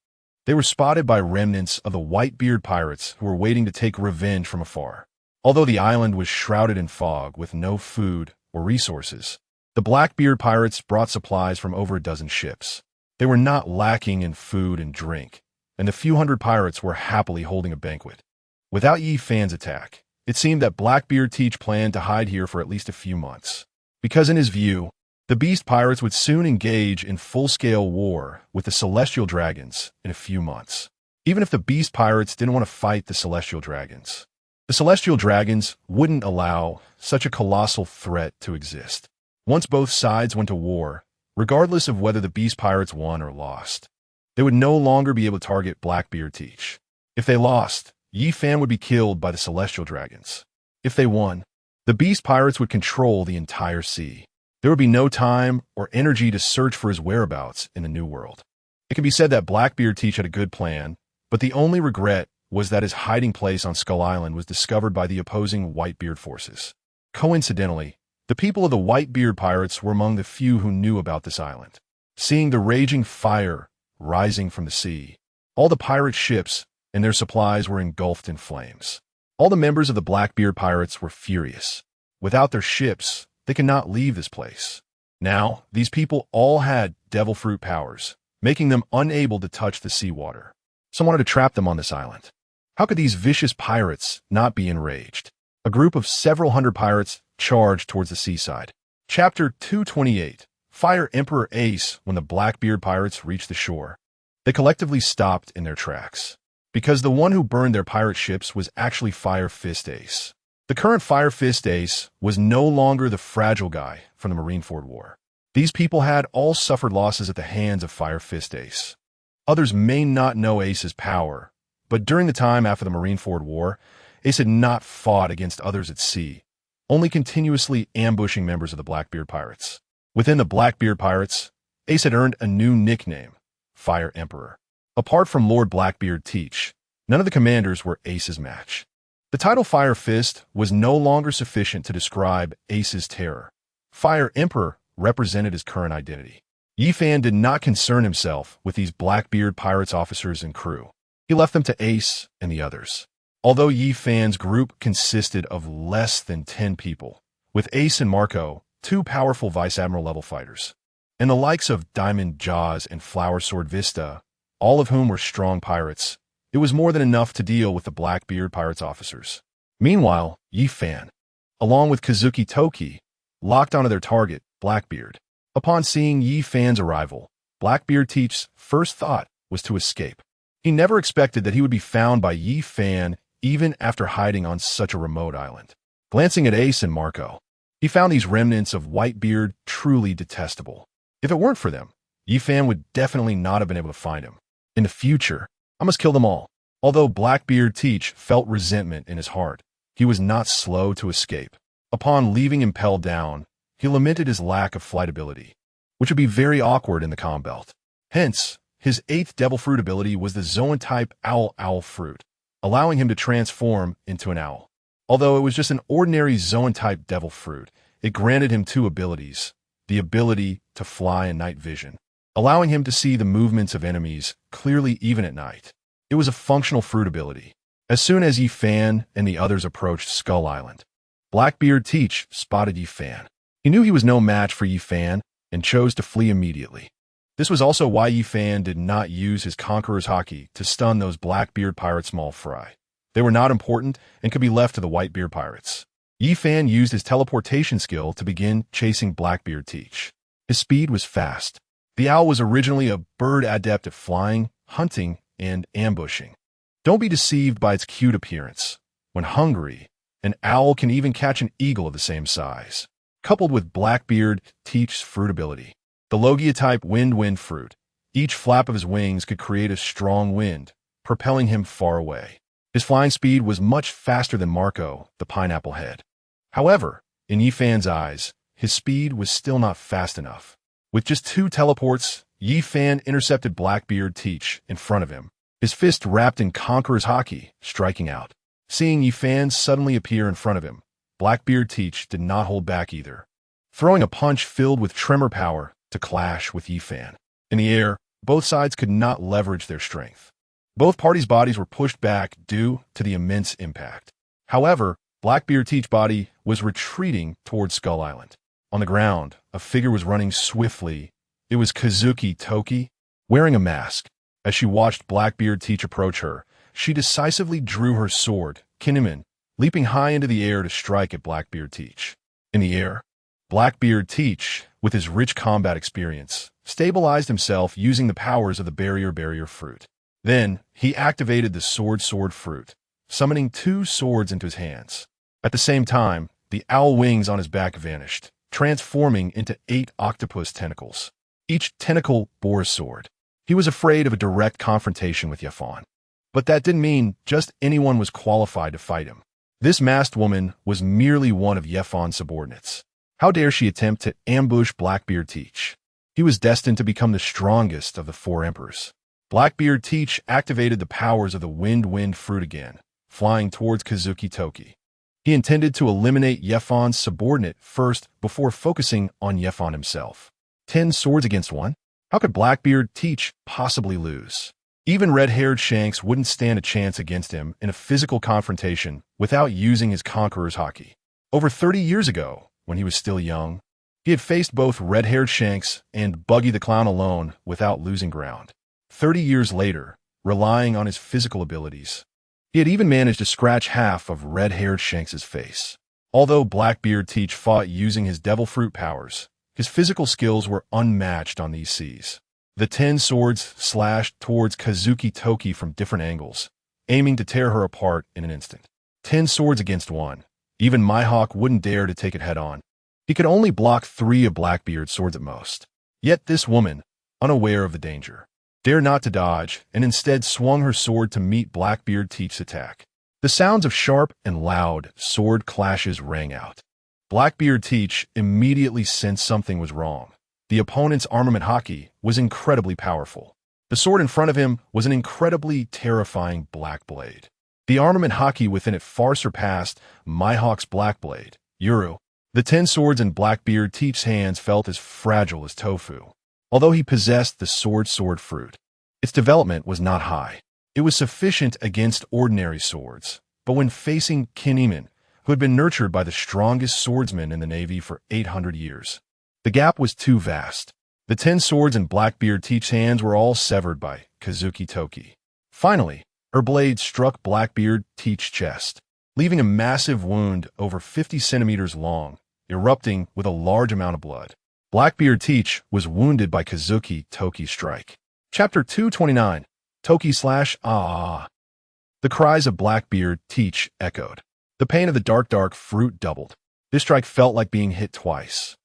they were spotted by remnants of the Whitebeard Pirates who were waiting to take revenge from afar. Although the island was shrouded in fog with no food or resources, the Blackbeard Pirates brought supplies from over a dozen ships. They were not lacking in food and drink, and the few hundred pirates were happily holding a banquet. Without Yifan's attack, it seemed that Blackbeard Teach planned to hide here for at least a few months, because in his view, the Beast Pirates would soon engage in full-scale war with the Celestial Dragons in a few months. Even if the Beast Pirates didn't want to fight the Celestial Dragons, the Celestial Dragons wouldn't allow such a colossal threat to exist. Once both sides went to war, regardless of whether the Beast Pirates won or lost, they would no longer be able to target Blackbeard Teach. If they lost, Yifan would be killed by the Celestial Dragons. If they won, the Beast Pirates would control the entire sea. There would be no time or energy to search for his whereabouts in the New World. It can be said that Blackbeard Teach had a good plan, but the only regret was that his hiding place on Skull Island was discovered by the opposing Whitebeard forces. Coincidentally, the people of the Whitebeard Pirates were among the few who knew about this island. Seeing the raging fire rising from the sea, all the pirate ships and their supplies were engulfed in flames. All the members of the Blackbeard Pirates were furious. Without their ships, they could not leave this place. Now, these people all had devil fruit powers, making them unable to touch the seawater. Some wanted to trap them on this island. How could these vicious pirates not be enraged? A group of several hundred pirates charged towards the seaside. Chapter 228. Fire Emperor Ace. When the Blackbeard Pirates reached the shore, they collectively stopped in their tracks, because the one who burned their pirate ships was actually Fire Fist Ace. The current Fire Fist Ace was no longer the fragile guy from the Marineford War. These people had all suffered losses at the hands of Fire Fist Ace. Others may not know Ace's power, but during the time after the Marineford War, Ace had not fought against others at sea, only continuously ambushing members of the Blackbeard Pirates. Within the Blackbeard Pirates, Ace had earned a new nickname, Fire Emperor. Apart from Lord Blackbeard Teach, none of the commanders were Ace's match. The title Fire Fist was no longer sufficient to describe Ace's terror. Fire Emperor represented his current identity. Yifan did not concern himself with these Blackbeard Pirates officers and crew. He left them to Ace and the others. Although Yifan's group consisted of less than 10 people, with Ace and Marco, two powerful Vice Admiral level fighters, and the likes of Diamond Jaws and Flower Sword Vista, all of whom were strong pirates, it was more than enough to deal with the Blackbeard Pirates officers. Meanwhile, Yifan, along with Kazuki Toki, locked onto their target, Blackbeard. Upon seeing Yifan's arrival, Blackbeard Teach's first thought was to escape. He never expected that he would be found by Yifan even after hiding on such a remote island. Glancing at Ace and Marco, he found these remnants of Whitebeard truly detestable. If it weren't for them, Yifan would definitely not have been able to find him. In the future, I must kill them all. Although Blackbeard Teach felt resentment in his heart, he was not slow to escape. Upon leaving Impel down, he lamented his lack of flight ability, which would be very awkward in the Calm Belt. Hence, his 8th Devil Fruit ability was the Zoan-type Owl Fruit, allowing him to transform into an owl. Although it was just an ordinary Zoan-type Devil Fruit, it granted him 2 abilities: the ability to fly and night vision, allowing him to see the movements of enemies clearly even at night. It was a functional fruit ability. As soon as Yifan and the others approached Skull Island, Blackbeard Teach spotted Yifan. He knew he was no match for Yifan and chose to flee immediately. This was also why Yifan did not use his Conqueror's Haki to stun those Blackbeard Pirates small fry. They were not important and could be left to the Whitebeard Pirates. Yifan used his teleportation skill to begin chasing Blackbeard Teach. His speed was fast. The owl was originally a bird adept at flying, hunting, and ambushing. Don't be deceived by its cute appearance. When hungry, an owl can even catch an eagle of the same size. Coupled with Blackbeard Teach's fruit ability, the Logia-type wind fruit, each flap of his wings could create a strong wind, propelling him far away. His flying speed was much faster than Marco, the pineapple head. However, in Yifan's eyes, his speed was still not fast enough. With just 2 teleports, Yifan intercepted Blackbeard Teach in front of him, his fist wrapped in Conqueror's Haki, striking out. Seeing Yifan suddenly appear in front of him, Blackbeard Teach did not hold back either, throwing a punch filled with tremor power to clash with Yifan. In the air, both sides could not leverage their strength. Both parties' bodies were pushed back due to the immense impact. However, Blackbeard Teach's body was retreating towards Skull Island. On the ground, a figure was running swiftly. It was Kazuki Toki, wearing a mask. As she watched Blackbeard Teach approach her, she decisively drew her sword, Kinemon, leaping high into the air to strike at Blackbeard Teach. In the air, Blackbeard Teach, with his rich combat experience, stabilized himself using the powers of the barrier fruit. Then, he activated the sword fruit, summoning 2 swords into his hands. At the same time, the owl wings on his back vanished, transforming into 8 octopus tentacles. Each tentacle bore a sword. He was afraid of a direct confrontation with Yifan. But that didn't mean just anyone was qualified to fight him. This masked woman was merely one of Yifan's subordinates. How dare she attempt to ambush Blackbeard Teach? He was destined to become the strongest of the 4 emperors. Blackbeard Teach activated the powers of the wind fruit again, flying towards Kazuki Toki. He intended to eliminate Yifan's subordinate first before focusing on Yifan himself. 10 swords against 1? How could Blackbeard Teach possibly lose? Even red-haired Shanks wouldn't stand a chance against him in a physical confrontation without using his Conqueror's Haki. Over 30 years ago, when he was still young, he had faced both red-haired Shanks and Buggy the Clown alone without losing ground. 30 years later, relying on his physical abilities, he had even managed to scratch half of red-haired Shanks' face. Although Blackbeard Teach fought using his devil fruit powers, his physical skills were unmatched on these seas. The 10 swords slashed towards Kazuki Toki from different angles, aiming to tear her apart in an instant. 10 swords against 1. Even Mihawk wouldn't dare to take it head-on. He could only block 3 of Blackbeard's swords at most. Yet this woman, unaware of the danger, dared not to dodge and instead swung her sword to meet Blackbeard Teach's attack. The sounds of sharp and loud sword clashes rang out. Blackbeard Teach immediately sensed something was wrong. The opponent's armament Haki was incredibly powerful. The sword in front of him was an incredibly terrifying black blade. The armament Haki within it far surpassed Mihawk's black blade, Yuru. The 10 swords in Blackbeard Teach's hands felt as fragile as tofu. Although he possessed the sword fruit, its development was not high. It was sufficient against ordinary swords, but when facing Kinemon, who had been nurtured by the strongest swordsman in the Navy for 800 years, the gap was too vast. The 10 swords in Blackbeard Teach's hands were all severed by Kazuki Toki. Finally, her blade struck Blackbeard Teach's chest, leaving a massive wound over 50 centimeters long, erupting with a large amount of blood. Blackbeard Teach was wounded by Kazuki Toki's strike. Chapter 229, Toki / Ah. The cries of Blackbeard Teach echoed. The pain of the dark fruit doubled. This strike felt like being hit twice.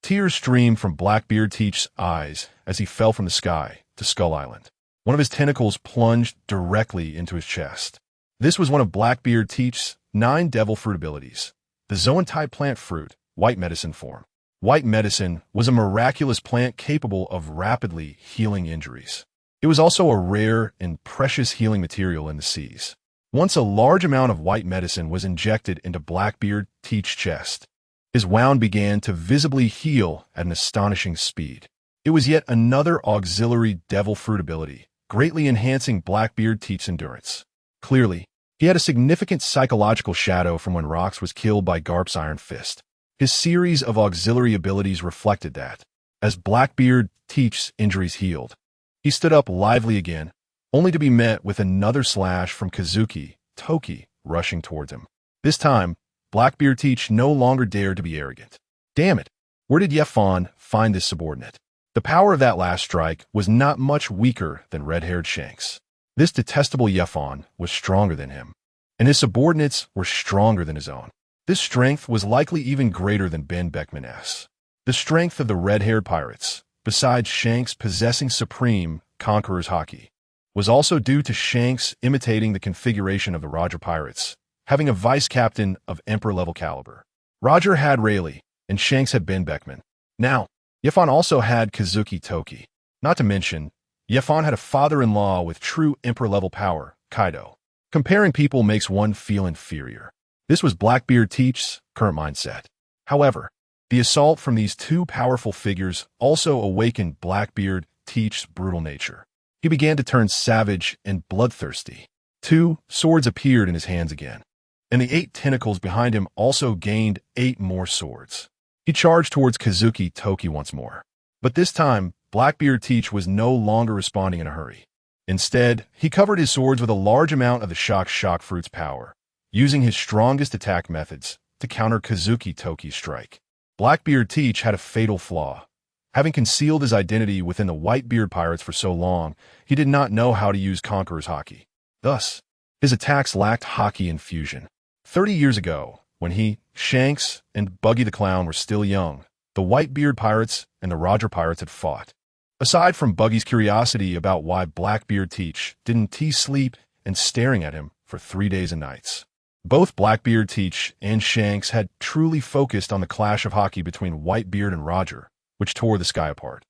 Tears streamed from Blackbeard Teach's eyes as he fell from the sky to Skull Island. One of his tentacles plunged directly into his chest. This was one of Blackbeard Teach's 9 devil fruit abilities, the Zoan-type plant fruit, white medicine form. White medicine was a miraculous plant capable of rapidly healing injuries. It was also a rare and precious healing material in the seas. Once a large amount of white medicine was injected into Blackbeard Teach's chest, his wound began to visibly heal at an astonishing speed. It was yet another auxiliary devil fruit ability, greatly enhancing Blackbeard Teach's endurance. Clearly, he had a significant psychological shadow from when Rox was killed by Garp's Iron Fist. His series of auxiliary abilities reflected that. As Blackbeard Teach's injuries healed, he stood up lively again, only to be met with another slash from Kazuki Toki rushing towards him. This time, Blackbeard Teach no longer dared to be arrogant. Damn it, where did Yifan find this subordinate? The power of that last strike was not much weaker than red-haired Shanks. This detestable Yefon was stronger than him, and his subordinates were stronger than his own. This strength was likely even greater than Ben Beckman's. The strength of the red-haired pirates, besides Shanks possessing supreme Conqueror's Haki, was also due to Shanks imitating the configuration of the Roger pirates, having a vice-captain of Emperor-level caliber. Roger had Rayleigh, and Shanks had Ben Beckman. Now, Yefon also had Kazuki Toki. Not to mention, Yefon had a father-in-law with true Emperor-level power, Kaido. Comparing people makes one feel inferior. This was Blackbeard Teach's current mindset. However, the assault from these two powerful figures also awakened Blackbeard Teach's brutal nature. He began to turn savage and bloodthirsty. 2 swords appeared in his hands again, and the 8 tentacles behind him also gained 8 more swords. He charged towards Kazuki Toki once more. But this time, Blackbeard Teach was no longer responding in a hurry. Instead, he covered his swords with a large amount of the shock fruit's power, using his strongest attack methods to counter Kazuki Toki's strike. Blackbeard Teach had a fatal flaw. Having concealed his identity within the Whitebeard pirates for so long, he did not know how to use Conqueror's Haki. Thus, his attacks lacked Haki infusion. 30 years ago, when he, Shanks, and Buggy the Clown were still young, the Whitebeard pirates and the Roger pirates had fought. Aside from Buggy's curiosity about why Blackbeard Teach didn't sleep and staring at him for 3 days and nights, both Blackbeard Teach and Shanks had truly focused on the clash of Haki between Whitebeard and Roger, which tore the sky apart.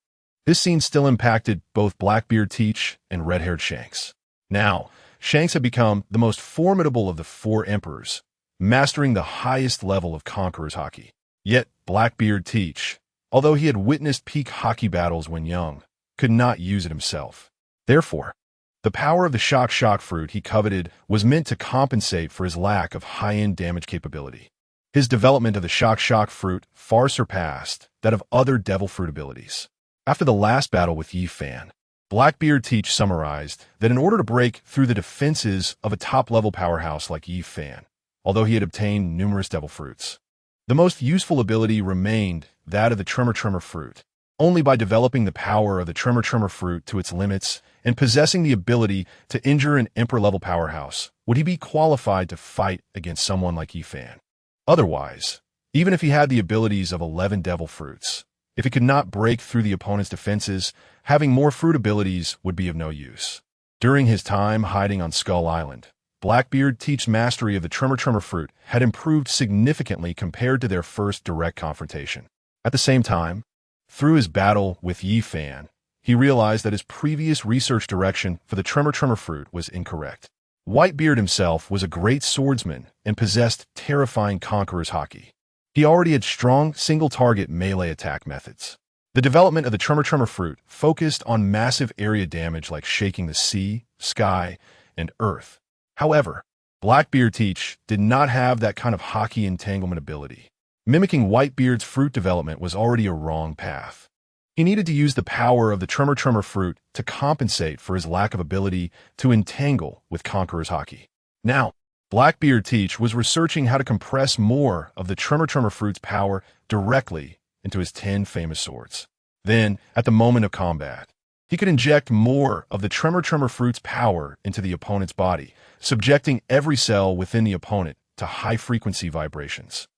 This scene still impacted both Blackbeard Teach and red-haired Shanks. Now, Shanks had become the most formidable of the 4 emperors, mastering the highest level of Conqueror's Haki. Yet Blackbeard Teach, although he had witnessed peak Haki battles when young, could not use it himself. Therefore, the power of the shock fruit he coveted was meant to compensate for his lack of high-end damage capability. His development of the shock fruit far surpassed that of other devil fruit abilities. After the last battle with Yi Fan, Blackbeard Teach summarized that in order to break through the defenses of a top-level powerhouse like Yi Fan, although he had obtained numerous devil fruits, the most useful ability remained that of the Tremor fruit. Only by developing the power of the Tremor fruit to its limits and possessing the ability to injure an Emperor-level powerhouse would he be qualified to fight against someone like Yi Fan. Otherwise, even if he had the abilities of 11 devil fruits, if he could not break through the opponent's defenses, having more fruit abilities would be of no use. During his time hiding on Skull Island, Blackbeard Teach's mastery of the Tremor fruit had improved significantly compared to their first direct confrontation. At the same time, through his battle with Yi Fan, he realized that his previous research direction for the Tremor fruit was incorrect. Whitebeard himself was a great swordsman and possessed terrifying Conqueror's Haki. He already had strong single-target melee attack methods. The development of the Tremor fruit focused on massive area damage like shaking the sea, sky, and earth. However, Blackbeard Teach did not have that kind of Haki entanglement ability. Mimicking Whitebeard's fruit development was already a wrong path. He needed to use the power of the Tremor fruit to compensate for his lack of ability to entangle with Conqueror's Haki. Now, Blackbeard Teach was researching how to compress more of the Tremor fruit's power directly into his 10 famous swords. Then, at the moment of combat, he could inject more of the Tremor fruit's power into the opponent's body, subjecting every cell within the opponent to high-frequency vibrations.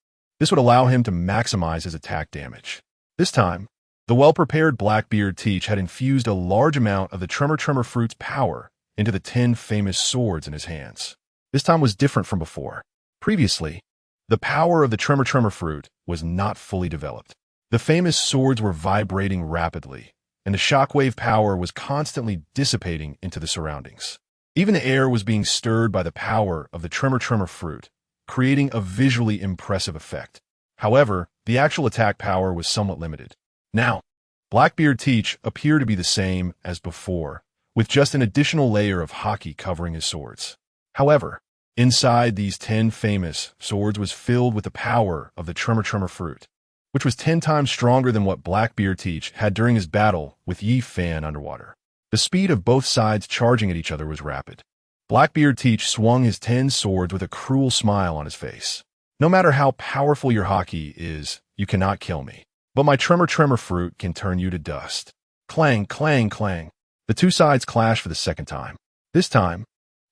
This would allow him to maximize his attack damage. This time, the well-prepared Blackbeard Teach had infused a large amount of the Tremor fruit's power into the 10 famous swords in his hands. This time was different from before. Previously, the power of the Tremor fruit was not fully developed. The famous swords were vibrating rapidly, and the shockwave power was constantly dissipating into the surroundings. Even the air was being stirred by the power of the Tremor fruit, creating a visually impressive effect. However, the actual attack power was somewhat limited. Now, Blackbeard Teach appeared to be the same as before, with just an additional layer of Haki covering his swords. However, inside these 10 famous swords was filled with the power of the Tremor fruit, which was 10 times stronger than what Blackbeard Teach had during his battle with Yi Fan underwater. The speed of both sides charging at each other was rapid. Blackbeard Teach swung his 10 swords with a cruel smile on his face. No matter how powerful your Haki is, you cannot kill me. But my Tremor fruit can turn you to dust. Clang, clang, clang. The two sides clashed for the second time. This time,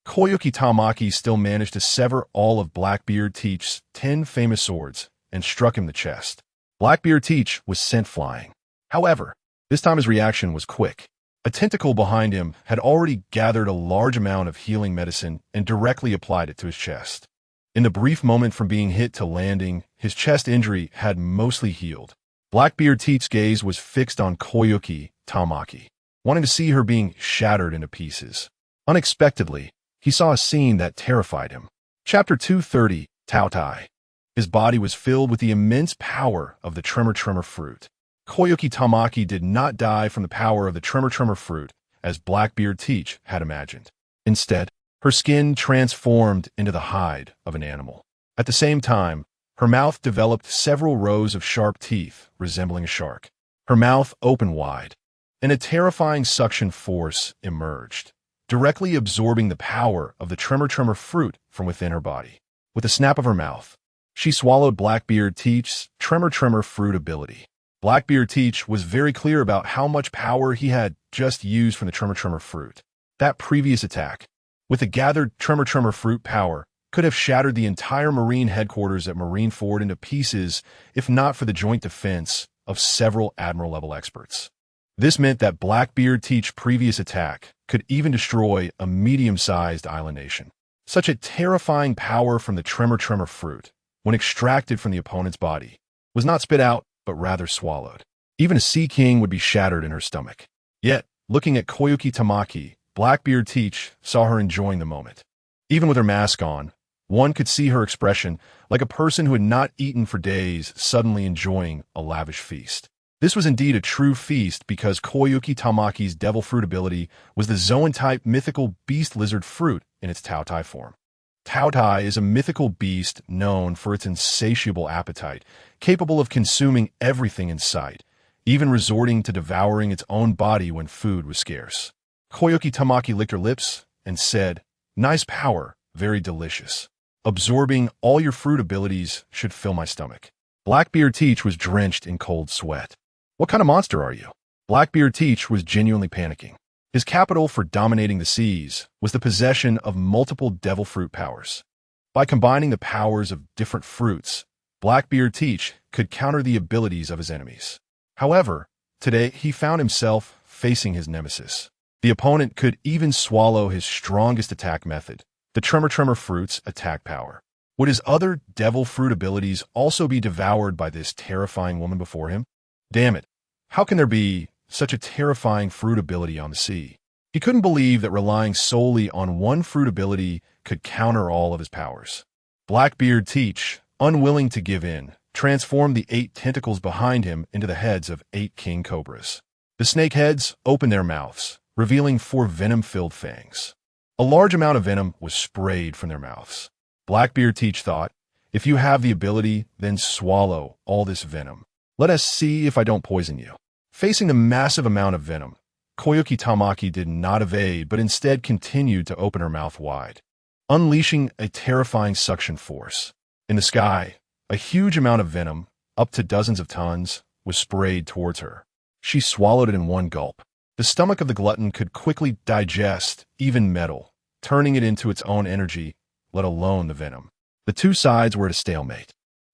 Koyuki Tamaki still managed to sever all of Blackbeard Teach's 10 famous swords and struck him in the chest. Blackbeard Teach was sent flying. However, this time his reaction was quick. A tentacle behind him had already gathered a large amount of healing medicine and directly applied it to his chest. In the brief moment from being hit to landing, his chest injury had mostly healed. Blackbeard Teach's gaze was fixed on Koyuki Tamaki, wanting to see her being shattered into pieces. Unexpectedly, he saw a scene that terrified him. Chapter 230, Tao Tai. His body was filled with the immense power of the Tremor fruit. Koyuki Tamaki did not die from the power of the Tremor fruit, as Blackbeard Teach had imagined. Instead, her skin transformed into the hide of an animal. At the same time, her mouth developed several rows of sharp teeth, resembling a shark. Her mouth opened wide, and a terrifying suction force emerged, directly absorbing the power of the Tremor fruit from within her body. With a snap of her mouth, she swallowed Blackbeard Teach's Tremor fruit ability. Blackbeard Teach was very clear about how much power he had just used from the Tremor fruit. That previous attack, with the gathered Tremor fruit power, could have shattered the entire Marine headquarters at Marineford into pieces if not for the joint defense of several Admiral-level experts. This meant that Blackbeard Teach's previous attack could even destroy a medium-sized island nation. Such a terrifying power from the Tremor fruit, when extracted from the opponent's body, was not spit out, but rather swallowed. Even a Sea King would be shattered in her stomach. Yet, looking at Koyuki Tamaki, Blackbeard Teach saw her enjoying the moment. Even with her mask on, one could see her expression like a person who had not eaten for days suddenly enjoying a lavish feast. This was indeed a true feast because Koyuki Tamaki's Devil Fruit ability was the Zoan-type mythical beast lizard fruit in its Tao Tai form. Tao Tai is a mythical beast known for its insatiable appetite, capable of consuming everything in sight, even resorting to devouring its own body when food was scarce. Koyuki Tamaki licked her lips and said, "Nice power, very delicious. Absorbing all your fruit abilities should fill my stomach." Blackbeard Teach was drenched in cold sweat. "What kind of monster are you?" Blackbeard Teach was genuinely panicking. His capital for dominating the seas was the possession of multiple devil fruit powers. By combining the powers of different fruits, Blackbeard Teach could counter the abilities of his enemies. However, today he found himself facing his nemesis. The opponent could even swallow his strongest attack method, the Tremor fruit's attack power. Would his other devil fruit abilities also be devoured by this terrifying woman before him? Damn it, how can there be such a terrifying fruit ability on the sea? He couldn't believe that relying solely on one fruit ability could counter all of his powers. Blackbeard Teach, unwilling to give in, transformed the 8 tentacles behind him into the heads of 8 king cobras. The snake heads opened their mouths, revealing 4 venom-filled fangs. A large amount of venom was sprayed from their mouths. Blackbeard Teach thought, "If you have the ability, then swallow all this venom. Let us see if I don't poison you." Facing the massive amount of venom, Koyuki Tamaki did not evade, but instead continued to open her mouth wide, unleashing a terrifying suction force. In the sky, a huge amount of venom, up to dozens of tons, was sprayed towards her. She swallowed it in one gulp. The stomach of the glutton could quickly digest even metal, turning it into its own energy, let alone the venom. The two sides were at a stalemate.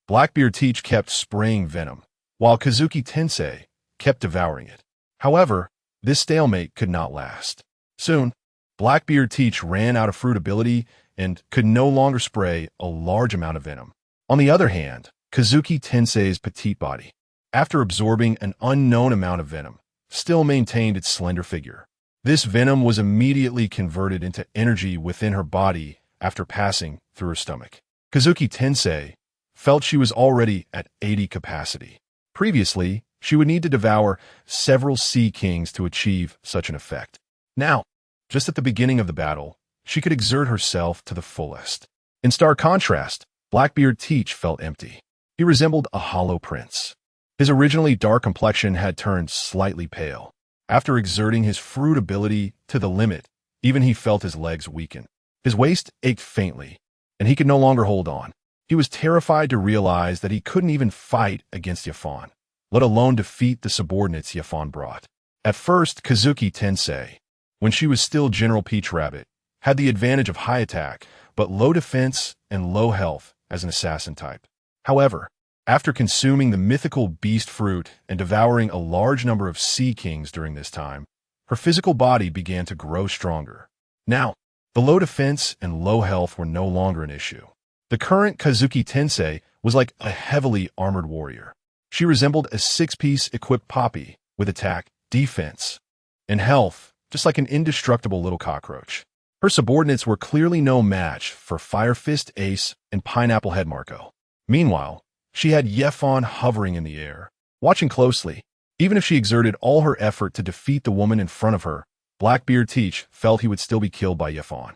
Blackbeard Teach kept spraying venom, while Kazuki Tensei kept devouring it. However, this stalemate could not last. Soon, Blackbeard Teach ran out of fruit ability and could no longer spray a large amount of venom. On the other hand, Kazuki Tensei's petite body, after absorbing an unknown amount of venom, still maintained its slender figure. This venom was immediately converted into energy within her body after passing through her stomach. Kazuki Tensei felt she was already at 80 capacity. Previously, she would need to devour several Sea Kings to achieve such an effect. Now, just at the beginning of the battle, she could exert herself to the fullest. In stark contrast, Blackbeard Teach felt empty. He resembled a hollow prince. His originally dark complexion had turned slightly pale. After exerting his fruit ability to the limit, even he felt his legs weaken. His waist ached faintly, and he could no longer hold on. He was terrified to realize that he couldn't even fight against Yafan, let alone defeat the subordinates Yafan brought. At first, Kazuki Tensei, when she was still General Peach Rabbit, had the advantage of high attack, but low defense and low health as an assassin type. However, after consuming the mythical beast fruit and devouring a large number of sea kings during this time, her physical body began to grow stronger. Now, the low defense and low health were no longer an issue. The current Kazuki Tensei was like a heavily armored warrior. She resembled a six-piece equipped Poppy with attack, defense, and health, just like an indestructible little cockroach. Her subordinates were clearly no match for Fire Fist Ace and Pineapple Head Marco. Meanwhile, she had Yefon hovering in the air, watching closely. Even if she exerted all her effort to defeat the woman in front of her, Blackbeard Teach felt he would still be killed by Yefon.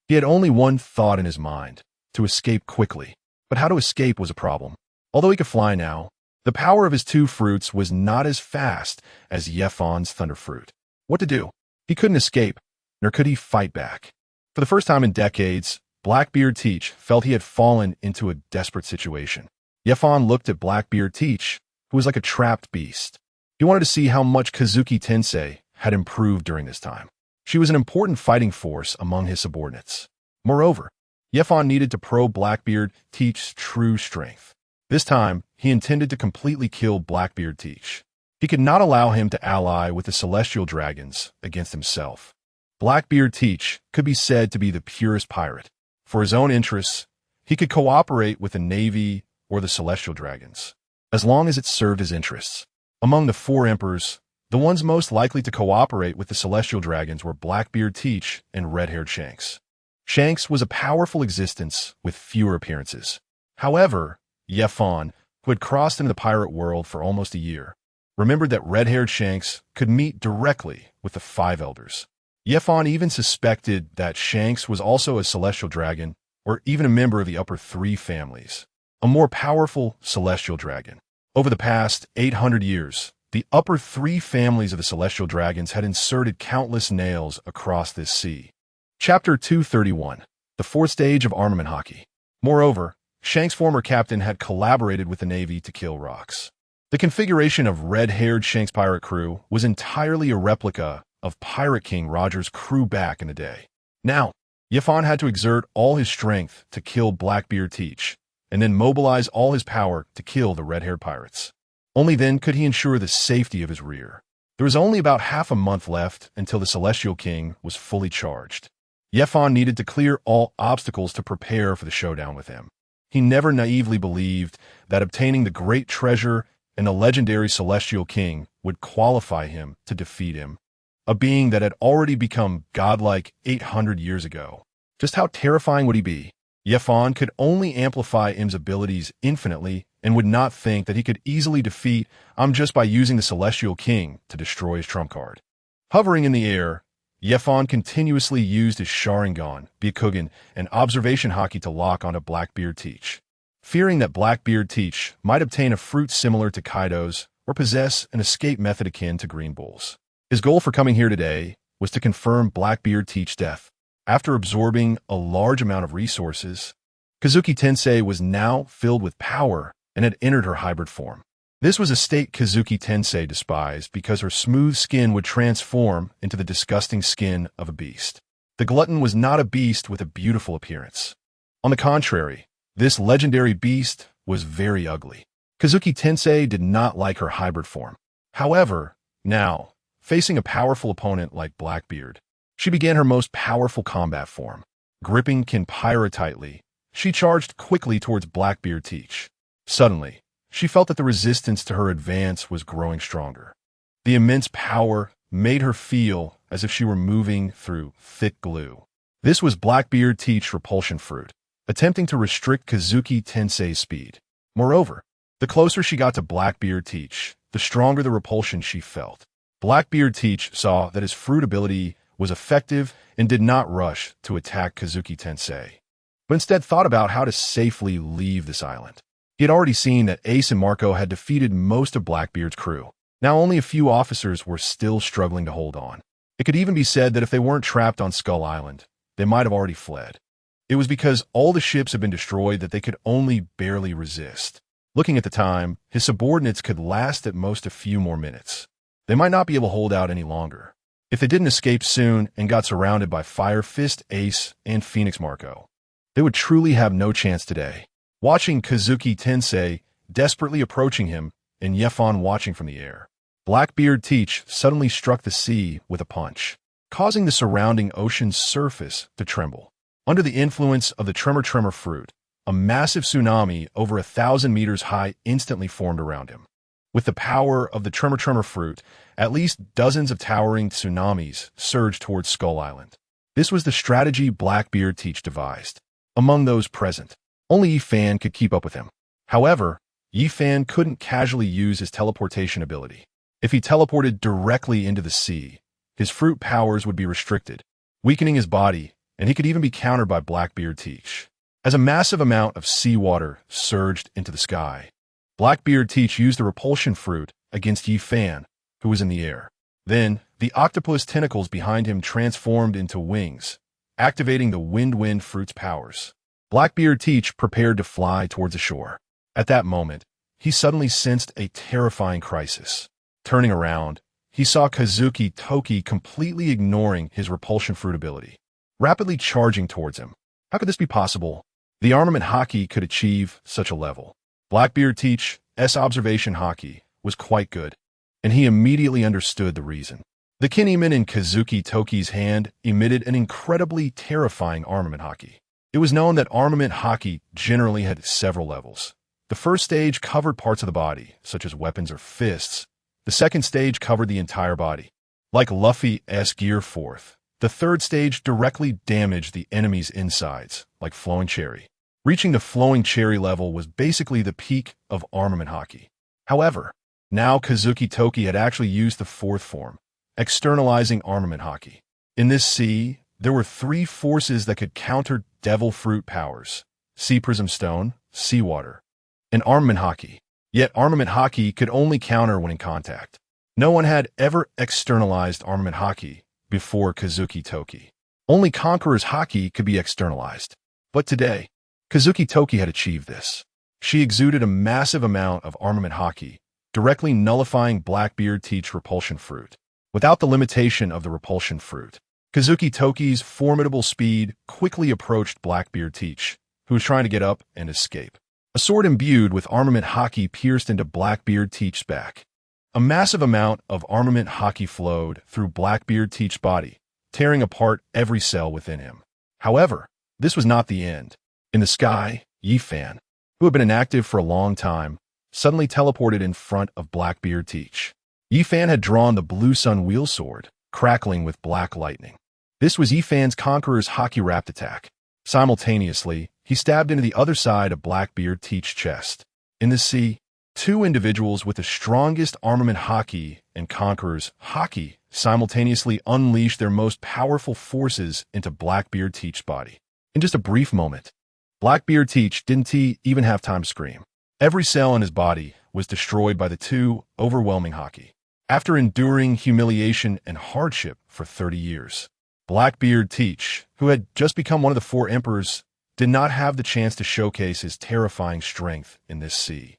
He had only one thought in his mind: to escape quickly. But how to escape was a problem. Although he could fly now, the power of his two fruits was not as fast as Yefon's Thunder Fruit. What to do? He couldn't escape, nor could he fight back. For the first time in decades, Blackbeard Teach felt he had fallen into a desperate situation. Yefon looked at Blackbeard Teach, who was like a trapped beast. He wanted to see how much Kazuki Tensei had improved during this time. She was an important fighting force among his subordinates. Moreover, Yefon needed to probe Blackbeard Teach's true strength. This time, he intended to completely kill Blackbeard Teach. He could not allow him to ally with the Celestial Dragons against himself. Blackbeard Teach could be said to be the purest pirate. For his own interests, he could cooperate with the Navy or the Celestial Dragons, as long as it served his interests. Among the four emperors, the ones most likely to cooperate with the Celestial Dragons were Blackbeard Teach and Red-Haired Shanks. Shanks was a powerful existence with fewer appearances. However, Yefon, who had crossed into the pirate world for almost a year, remembered that Red-Haired Shanks could meet directly with the Five Elders. Yefon even suspected that Shanks was also a Celestial Dragon or even a member of the Upper Three families, a more powerful Celestial Dragon. Over the past 800 years, the Upper Three families of the Celestial Dragons had inserted countless nails across this sea. Chapter 231, the fourth stage of armament hockey. Moreover, Shank's former captain had collaborated with the Navy to kill Rox. The configuration of red-haired Shank's pirate crew was entirely a replica of Pirate King Roger's crew back in the day. Now, Yefon had to exert all his strength to kill Blackbeard Teach, and then mobilize all his power to kill the red-haired pirates. Only then could he ensure the safety of his rear. There was only about half a month left until the Celestial King was fully charged. Yefon needed to clear all obstacles to prepare for the showdown with him. He never naively believed that obtaining the great treasure and the legendary Celestial King would qualify him to defeat him, a being that had already become godlike 800 years ago. Just how terrifying would he be? Yefon could only amplify Im's abilities infinitely and would not think that he could easily defeat Im just by using the Celestial King to destroy his trump card. Hovering in the air, Yefon continuously used his Sharingan, Byakugan, and Observation Haki to lock onto Blackbeard Teach. Fearing that Blackbeard Teach might obtain a fruit similar to Kaido's or possess an escape method akin to Green Bull's. His goal for coming here today was to confirm Blackbeard Teach's death. After absorbing a large amount of resources, Kazuki Tensei was now filled with power and had entered her hybrid form. This was a state Kazuki Tensei despised because her smooth skin would transform into the disgusting skin of a beast. The glutton was not a beast with a beautiful appearance. On the contrary, this legendary beast was very ugly. Kazuki Tensei did not like her hybrid form. However, now, facing a powerful opponent like Blackbeard, she began her most powerful combat form. Gripping Kinpyra tightly, she charged quickly towards Blackbeard Teach. Suddenly, she felt that the resistance to her advance was growing stronger. The immense power made her feel as if she were moving through thick glue. This was Blackbeard Teach's repulsion fruit, attempting to restrict Kazuki Tensei's speed. Moreover, the closer she got to Blackbeard Teach, the stronger the repulsion she felt. Blackbeard Teach saw that his fruit ability was effective and did not rush to attack Kazuki Tensei, but instead thought about how to safely leave this island. He had already seen that Ace and Marco had defeated most of Blackbeard's crew. Now only a few officers were still struggling to hold on. It could even be said that if they weren't trapped on Skull Island, they might have already fled. It was because all the ships had been destroyed that they could only barely resist. Looking at the time, his subordinates could last at most a few more minutes. They might not be able to hold out any longer. If they didn't escape soon and got surrounded by Fire Fist, Ace, and Phoenix Marco, they would truly have no chance today. Watching Kazuki Tensei desperately approaching him and Yefan watching from the air, Blackbeard Teach suddenly struck the sea with a punch, causing the surrounding ocean's surface to tremble. Under the influence of the Tremor fruit, a massive tsunami over 1,000 meters high instantly formed around him. With the power of the Tremor fruit, at least dozens of towering tsunamis surged towards Skull Island. This was the strategy Blackbeard Teach devised. Among those present, only Yifan could keep up with him. However, Yifan couldn't casually use his teleportation ability. If he teleported directly into the sea, his fruit powers would be restricted, weakening his body, and he could even be countered by Blackbeard Teach. As a massive amount of seawater surged into the sky, Blackbeard Teach used the repulsion fruit against Yifan, who was in the air. Then, the octopus tentacles behind him transformed into wings, activating the Wind fruit's powers. Blackbeard Teach prepared to fly towards the shore. At that moment, he suddenly sensed a terrifying crisis. Turning around, he saw Kazuki Toki completely ignoring his repulsion fruit ability, rapidly charging towards him. How could this be possible? The armament haki could achieve such a level. Blackbeard Teach's observation haki was quite good, and he immediately understood the reason. The Kinemon in Kazuki Toki's hand emitted an incredibly terrifying armament haki. It was known that armament haki generally had several levels. The first stage covered parts of the body, such as weapons or fists. The second stage covered the entire body, like Luffy's Gear 4th. The third stage directly damaged the enemy's insides, like Flowing Cherry. Reaching the Flowing Cherry level was basically the peak of armament haki. However, now Kazuki Toki had actually used the fourth form, externalizing armament haki. In this sea, there were three forces that could counter Devil Fruit powers: Sea Prism Stone, Seawater, and Armament Haki. Yet Armament Haki could only counter when in contact. No one had ever externalized Armament Haki before Kazuki Toki. Only Conqueror's Haki could be externalized. But today, Kazuki Toki had achieved this. She exuded a massive amount of Armament Haki, directly nullifying Blackbeard Teach's repulsion fruit. Without the limitation of the repulsion fruit, Kazuki Toki's formidable speed quickly approached Blackbeard Teach, who was trying to get up and escape. A sword imbued with armament haki pierced into Blackbeard Teach's back. A massive amount of armament haki flowed through Blackbeard Teach's body, tearing apart every cell within him. However, this was not the end. In the sky, Yifan, who had been inactive for a long time, suddenly teleported in front of Blackbeard Teach. Yifan had drawn the Blue Sun Wheel Sword, crackling with black lightning. This was Yifan's Conqueror's Haki Wrapped attack. Simultaneously, he stabbed into the other side of Blackbeard Teach's chest. In the sea, two individuals with the strongest armament haki and Conqueror's haki simultaneously unleashed their most powerful forces into Blackbeard Teach's body. In just a brief moment, Blackbeard Teach didn't even have time to scream. Every cell in his body was destroyed by the two overwhelming haki. After enduring humiliation and hardship for 30 years, Blackbeard Teach, who had just become one of the four emperors, did not have the chance to showcase his terrifying strength in this sea.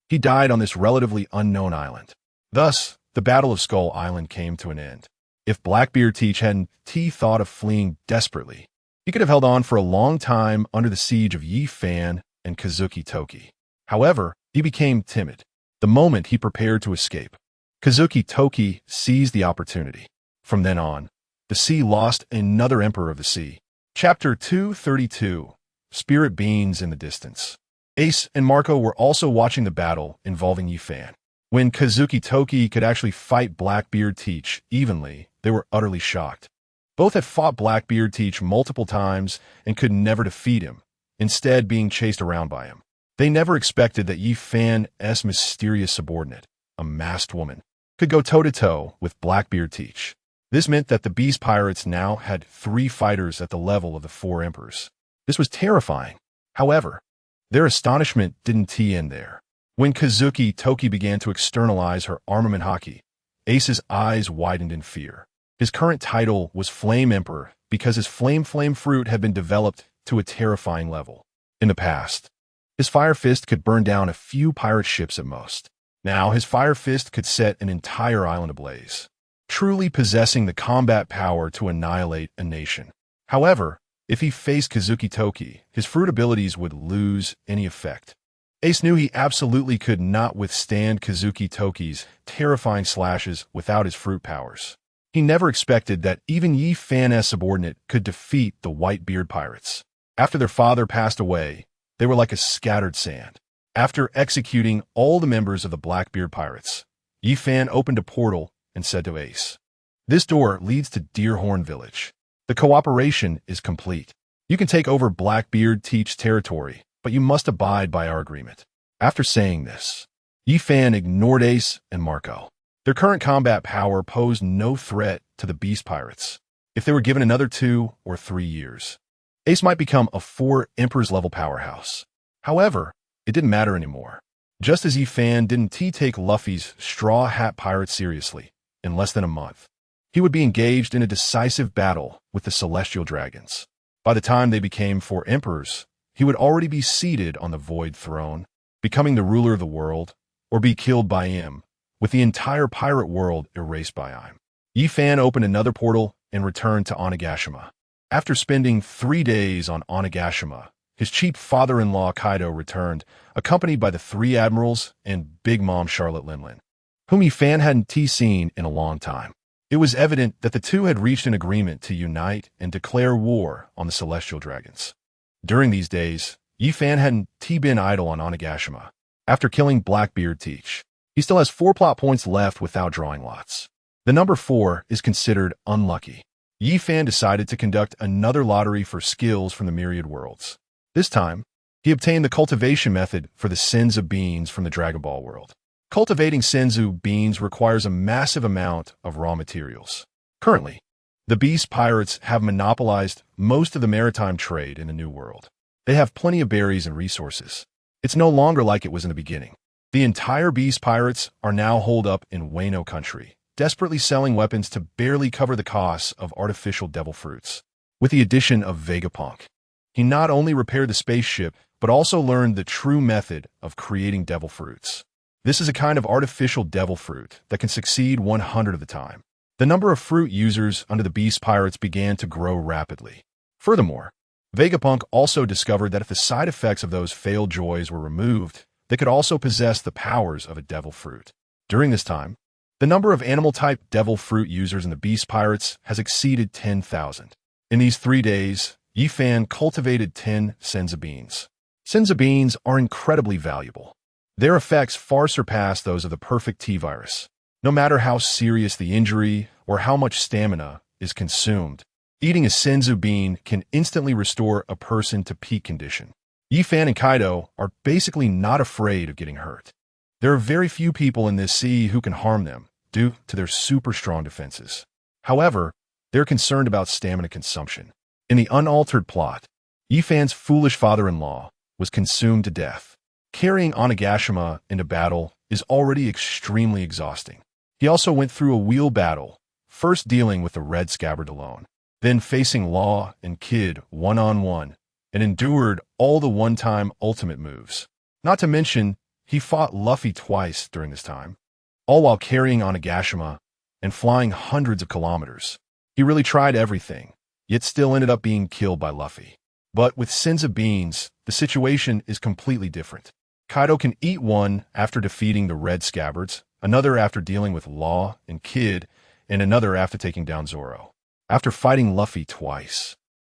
He died on this relatively unknown island. Thus, the Battle of Skull Island came to an end. If Blackbeard Teach hadn't thought of fleeing desperately, he could have held on for a long time under the siege of Yifan and Kazuki Toki. However, he became timid the moment he prepared to escape. Kazuki Toki seized the opportunity. From then on, the sea lost another Emperor of the Sea. Chapter 232, Spirit Beings in the Distance. Ace and Marco were also watching the battle involving Yifan. When Kazuki Toki could actually fight Blackbeard Teach evenly, they were utterly shocked. Both had fought Blackbeard Teach multiple times and could never defeat him, instead being chased around by him. They never expected that Yifan's mysterious subordinate, a masked woman, could go toe-to-toe with Blackbeard Teach. This meant that the Beast Pirates now had 3 fighters at the level of the 4 emperors. This was terrifying. However, their astonishment didn't end there. When Kazuki Toki began to externalize her armament haki, Ace's eyes widened in fear. His current title was Flame Emperor because his Flame fruit had been developed to a terrifying level. In the past, his Fire Fist could burn down a few pirate ships at most. Now his Fire Fist could set an entire island ablaze. truly possessing the combat power to annihilate a nation. However, if he faced Kazuki Toki, his fruit abilities would lose any effect. Ace knew he absolutely could not withstand Kazuki Toki's terrifying slashes without his fruit powers. He never expected that even Yi Fan's subordinate could defeat the Whitebeard pirates. After their father passed away, they were like a scattered sand. After executing all the members of the Blackbeard pirates, Yi Fan opened a portal and said to Ace, "This door leads to Deerhorn Village. The cooperation is complete. You can take over Blackbeard Teach territory, but you must abide by our agreement." After saying this, Yi Fan ignored Ace and Marco. Their current combat power posed no threat to the Beast Pirates. If they were given another 2 or 3 years, Ace might become a 4 Emperor's-level powerhouse. However, it didn't matter anymore. Just as Yi Fan didn't take Luffy's Straw Hat Pirates seriously, in less than a month, he would be engaged in a decisive battle with the Celestial Dragons. By the time they became 4 Emperors, he would already be seated on the Void Throne, becoming the ruler of the world, or be killed by him, with the entire pirate world erased by him. Yi Fan opened another portal and returned to Onigashima. After spending 3 days on Onigashima, his cheap father-in-law Kaido returned, accompanied by the 3 admirals and Big Mom Charlotte Linlin, whom Yi Fan hadn't seen in a long time. It was evident that the two had reached an agreement to unite and declare war on the Celestial Dragons. During these days, Yi Fan hadn't been idle on Onigashima. After killing Blackbeard Teach, he still has 4 plot points left without drawing lots. The number 4 is considered unlucky. Yi Fan decided to conduct another lottery for skills from the Myriad Worlds. This time, he obtained the cultivation method for the Senzu beans from the Dragon Ball world. Cultivating Senzu beans requires a massive amount of raw materials. Currently, the Beast Pirates have monopolized most of the maritime trade in the New World. They have plenty of berries and resources. It's no longer like it was in the beginning. The entire Beast Pirates are now holed up in Wano country, desperately selling weapons to barely cover the costs of artificial devil fruits. With the addition of Vegapunk, he not only repaired the spaceship, but also learned the true method of creating devil fruits. This is a kind of artificial devil fruit that can succeed 100 of the time. The number of fruit users under the Beast Pirates began to grow rapidly. Furthermore, Vegapunk also discovered that if the side effects of those failed joys were removed, they could also possess the powers of a devil fruit. During this time, the number of animal-type devil fruit users in the Beast Pirates has exceeded 10,000. In these 3 days, Yi Fan cultivated 10 Senzu beans. Senzu beans are incredibly valuable. Their effects far surpass those of the perfect T-virus. No matter how serious the injury or how much stamina is consumed, eating a Senzu bean can instantly restore a person to peak condition. Yi Fan and Kaido are basically not afraid of getting hurt. There are very few people in this sea who can harm them due to their super strong defenses. However, they're concerned about stamina consumption. In the unaltered plot, Yi Fan's foolish father-in-law was consumed to death. Carrying Onigashima into battle is already extremely exhausting. He also went through a wheel battle, first dealing with the Red Scabbard alone, then facing Law and Kid one-on-one, and endured all the one-time ultimate moves. Not to mention, he fought Luffy twice during this time, all while carrying Onigashima and flying hundreds of kilometers. He really tried everything, yet still ended up being killed by Luffy. But with Senzu beans, the situation is completely different. Kaido can eat one after defeating the Red Scabbards, another after dealing with Law and Kid, and another after taking down Zoro. After fighting Luffy twice,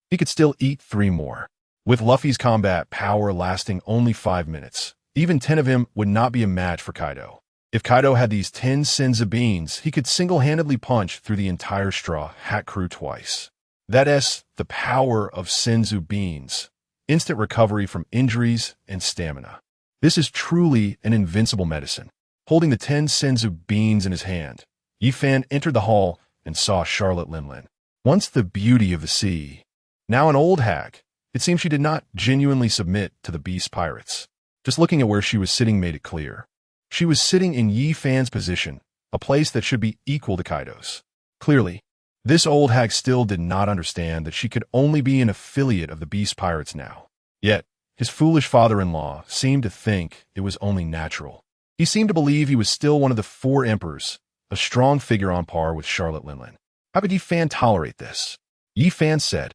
he could still eat 3 more. With Luffy's combat power lasting only 5 minutes, even 10 of him would not be a match for Kaido. If Kaido had these 10 Senzu beans, he could single-handedly punch through the entire Straw Hat crew twice. That is the power of Senzu beans, instant recovery from injuries and stamina. This is truly an invincible medicine. Holding the 10 Senzu beans in his hand, Yi Fan entered the hall and saw Charlotte Linlin. Once the beauty of the sea, now an old hag, it seemed she did not genuinely submit to the Beast Pirates. Just looking at where she was sitting made it clear. She was sitting in Yi Fan's position, a place that should be equal to Kaido's. Clearly, this old hag still did not understand that she could only be an affiliate of the Beast Pirates now. Yet, his foolish father-in-law seemed to think it was only natural. He seemed to believe he was still one of the 4 emperors, a strong figure on par with Charlotte Linlin. How could Yi Fan tolerate this? Yi Fan said,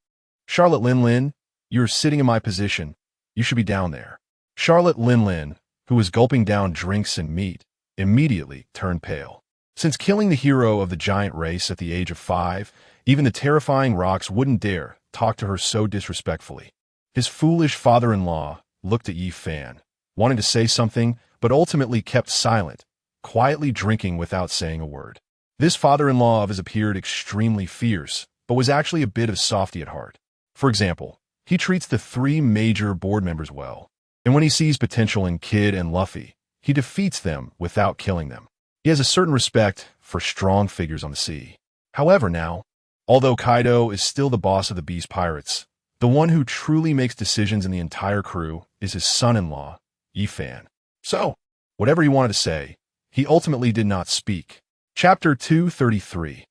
Charlotte Linlin, you're sitting in my position. You should be down there. Charlotte Linlin, who was gulping down drinks and meat, immediately turned pale. Since killing the hero of the giant race at the age of 5, even the terrifying rocks wouldn't dare talk to her so disrespectfully. His foolish father-in-law looked at Yi Fan, wanting to say something, but ultimately kept silent, quietly drinking without saying a word. This father-in-law of his appeared extremely fierce, but was actually a bit of softy at heart. For example, he treats the 3 major board members well, and when he sees potential in Kid and Luffy, he defeats them without killing them. He has a certain respect for strong figures on the sea. However now, although Kaido is still the boss of the Beast Pirates, the one who truly makes decisions in the entire crew is his son-in-law, Yi Fan. So, whatever he wanted to say, he ultimately did not speak. Chapter 233.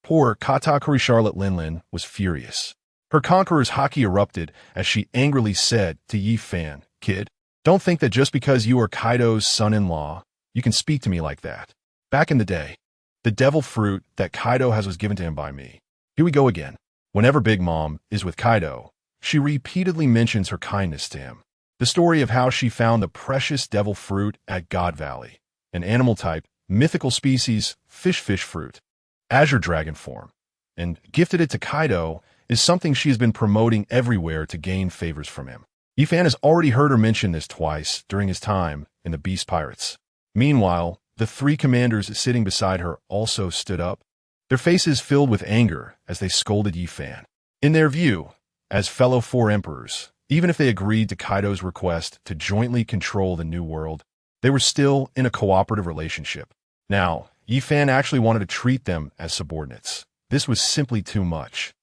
Poor Katakuri Charlotte Linlin was furious. Her conqueror's haki erupted as she angrily said to Yi Fan, Kid, don't think that just because you are Kaido's son-in-law, you can speak to me like that. Back in the day, the devil fruit that Kaido has was given to him by me. Here we go again. Whenever Big Mom is with Kaido, she repeatedly mentions her kindness to him. The story of how she found the precious devil fruit at God Valley, an animal type, mythical species, fish fruit, azure dragon form, and gifted it to Kaido is something she has been promoting everywhere to gain favors from him. Yi Fan has already heard her mention this twice during his time in the Beast Pirates. Meanwhile, the 3 commanders sitting beside her also stood up, their faces filled with anger as they scolded Yi Fan. In their view, as fellow 4 emperors, even if they agreed to Kaido's request to jointly control the New World, they were still in a cooperative relationship. Now, Yi Fan actually wanted to treat them as subordinates. This was simply too much.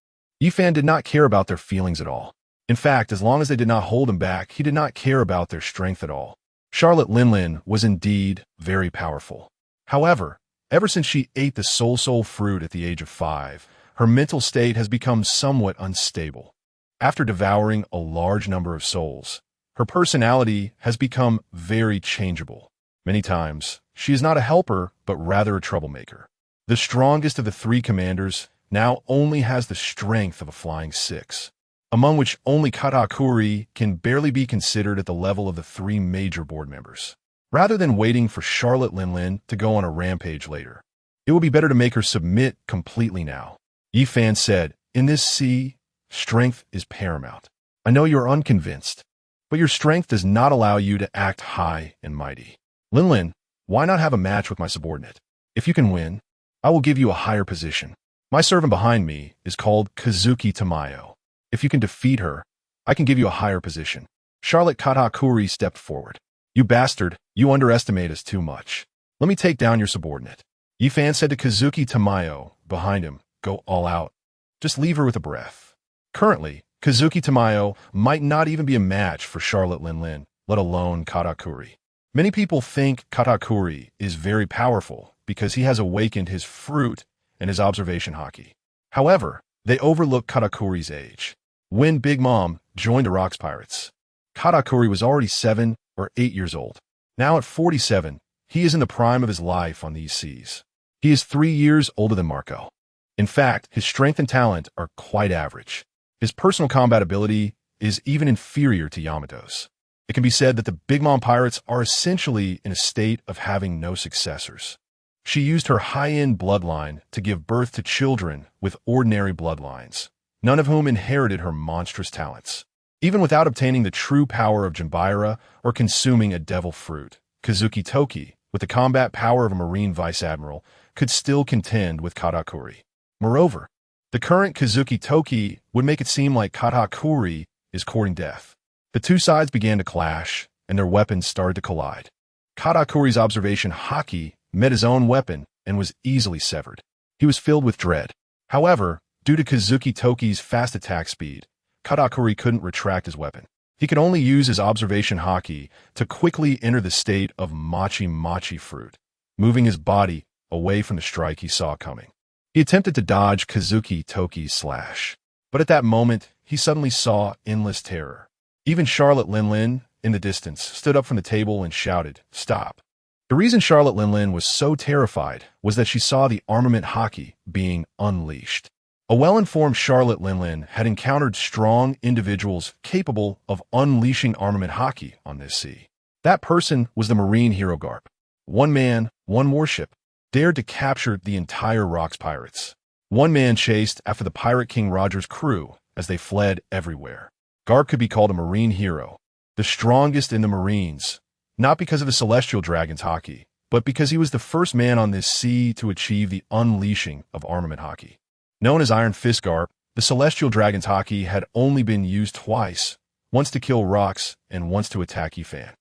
Yi Fan did not care about their feelings at all. In fact, as long as they did not hold him back, he did not care about their strength at all. Charlotte Linlin was indeed very powerful. However, ever since she ate the soul fruit at the age of 5, her mental state has become somewhat unstable. After devouring a large number of souls, her personality has become very changeable. Many times, she is not a helper, but rather a troublemaker. The strongest of the 3 commanders now only has the strength of a flying 6, among which only Katakuri can barely be considered at the level of the 3 major board members. Rather than waiting for Charlotte Linlin to go on a rampage later, it would be better to make her submit completely now. Yi Fan said, in this sea, strength is paramount. I know you are unconvinced, but your strength does not allow you to act high and mighty. Linlin, why not have a match with my subordinate? If you can win, I will give you a higher position. My servant behind me is called Kazuki Tamayo. If you can defeat her, I can give you a higher position. Charlotte Katakuri stepped forward. You bastard, you underestimate us too much. Let me take down your subordinate. Yi Fan said to Kazuki Tamayo, behind him, go all out. Just leave her with a breath. Currently, Kazuki Tamayo might not even be a match for Charlotte Linlin, let alone Katakuri. Many people think Katakuri is very powerful because he has awakened his fruit and his observation haki. However, they overlook Katakuri's age. When Big Mom joined the Rocks Pirates, Katakuri was already 7 or 8 years old. Now at 47, he is in the prime of his life on these seas. He is 3 years older than Marco. In fact, his strength and talent are quite average. His personal combat ability is even inferior to Yamato's. It can be said that the Big Mom Pirates are essentially in a state of having no successors. She used her high-end bloodline to give birth to children with ordinary bloodlines, none of whom inherited her monstrous talents. Even without obtaining the true power of Jinbira or consuming a devil fruit, Kazuki Toki, with the combat power of a marine vice-admiral, could still contend with Katakuri. Moreover, the current Kazuki Toki would make it seem like Katakuri is courting death. The 2 sides began to clash, and their weapons started to collide. Katakuri's observation haki met his own weapon and was easily severed. He was filled with dread. However, due to Kazuki Toki's fast attack speed, Katakuri couldn't retract his weapon. He could only use his observation haki to quickly enter the state of machi fruit, moving his body away from the strike he saw coming. He attempted to dodge Kazuki Toki's slash, but at that moment, he suddenly saw endless terror. Even Charlotte Linlin, in the distance, stood up from the table and shouted, "Stop!" The reason Charlotte Linlin was so terrified was that she saw the armament hockey being unleashed. A well-informed Charlotte Linlin had encountered strong individuals capable of unleashing armament hockey on this sea. That person was the Marine hero Garp. One man, one warship, dared to capture the entire Rocks pirates. One man chased after the Pirate King Roger's crew as they fled everywhere. Garp could be called a Marine hero, the strongest in the Marines, not because of the Celestial Dragon's hockey, but because he was the first man on this sea to achieve the unleashing of armament hockey. Known as Iron Fist Garp, the Celestial Dragon's hockey had only been used twice, once to kill Rocks and once to attack Yifan.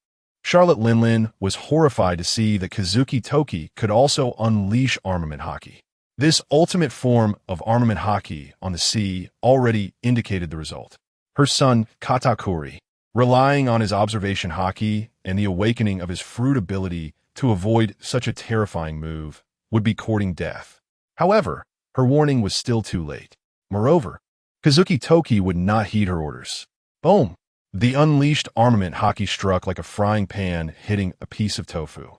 Charlotte Linlin was horrified to see that Kazuki Toki could also unleash armament hockey. This ultimate form of armament hockey on the sea already indicated the result. Her son, Katakuri, relying on his observation hockey and the awakening of his fruit ability to avoid such a terrifying move, would be courting death. However, her warning was still too late. Moreover, Kazuki Toki would not heed her orders. Boom! The unleashed armament hockey struck like a frying pan hitting a piece of tofu.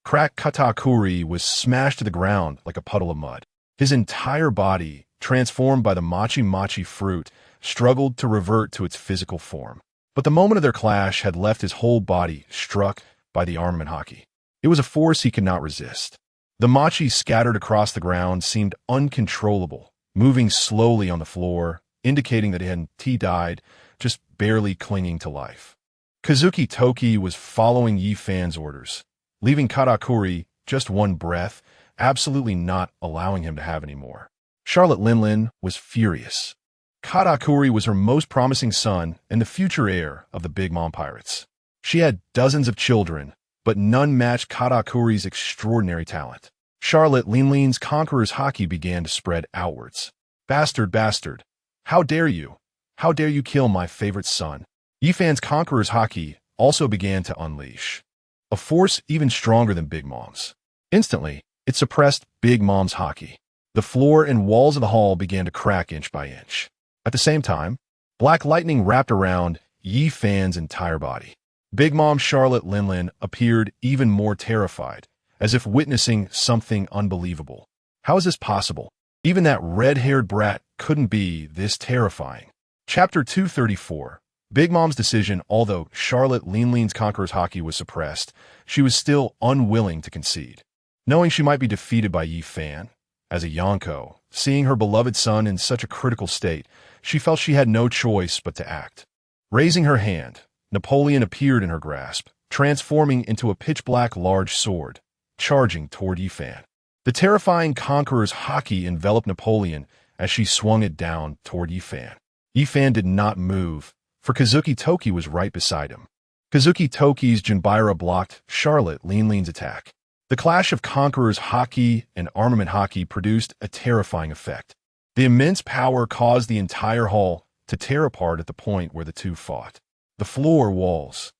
Crack Katakuri was smashed to the ground like a puddle of mud. His entire body, transformed by the machi-machi fruit, struggled to revert to its physical form. But the moment of their clash had left his whole body struck by the armament hockey. It was a force he could not resist. The machi scattered across the ground seemed uncontrollable, moving slowly on the floor, indicating that he died, just barely clinging to life. Kazuki Toki was following Yifan's orders, leaving Katakuri just one breath, absolutely not allowing him to have any more. Charlotte Linlin was furious. Katakuri was her most promising son and the future heir of the Big Mom Pirates. She had dozens of children, but none matched Katakuri's extraordinary talent. Charlotte Linlin's Conqueror's hockey began to spread outwards. Bastard, bastard! How dare you? How dare you kill my favorite son? Yifan's Conqueror's hockey also began to unleash. A force even stronger than Big Mom's. Instantly, it suppressed Big Mom's hockey. The floor and walls of the hall began to crack inch by inch. At the same time, black lightning wrapped around Yifan's entire body. Big Mom Charlotte Linlin appeared even more terrified, as if witnessing something unbelievable. How is this possible? Even that red-haired brat couldn't be this terrifying. Chapter 234. Big Mom's decision. Although Charlotte Linlin's Conqueror's hockey was suppressed, she was still unwilling to concede. Knowing she might be defeated by Yifan, as a Yonko, seeing her beloved son in such a critical state, she felt she had no choice but to act. Raising her hand, Napoleon appeared in her grasp, transforming into a pitch-black large sword, charging toward Yifan. The terrifying Conqueror's hockey enveloped Napoleon as she swung it down toward Yifan. Yifan did not move, for Kazuki Toki was right beside him. Kazuki Toki's Jinbaira blocked Charlotte Linlin's attack. The clash of Conqueror's hockey and armament hockey produced a terrifying effect. The immense power caused the entire hall to tear apart at the point where the two fought. The floor, walls,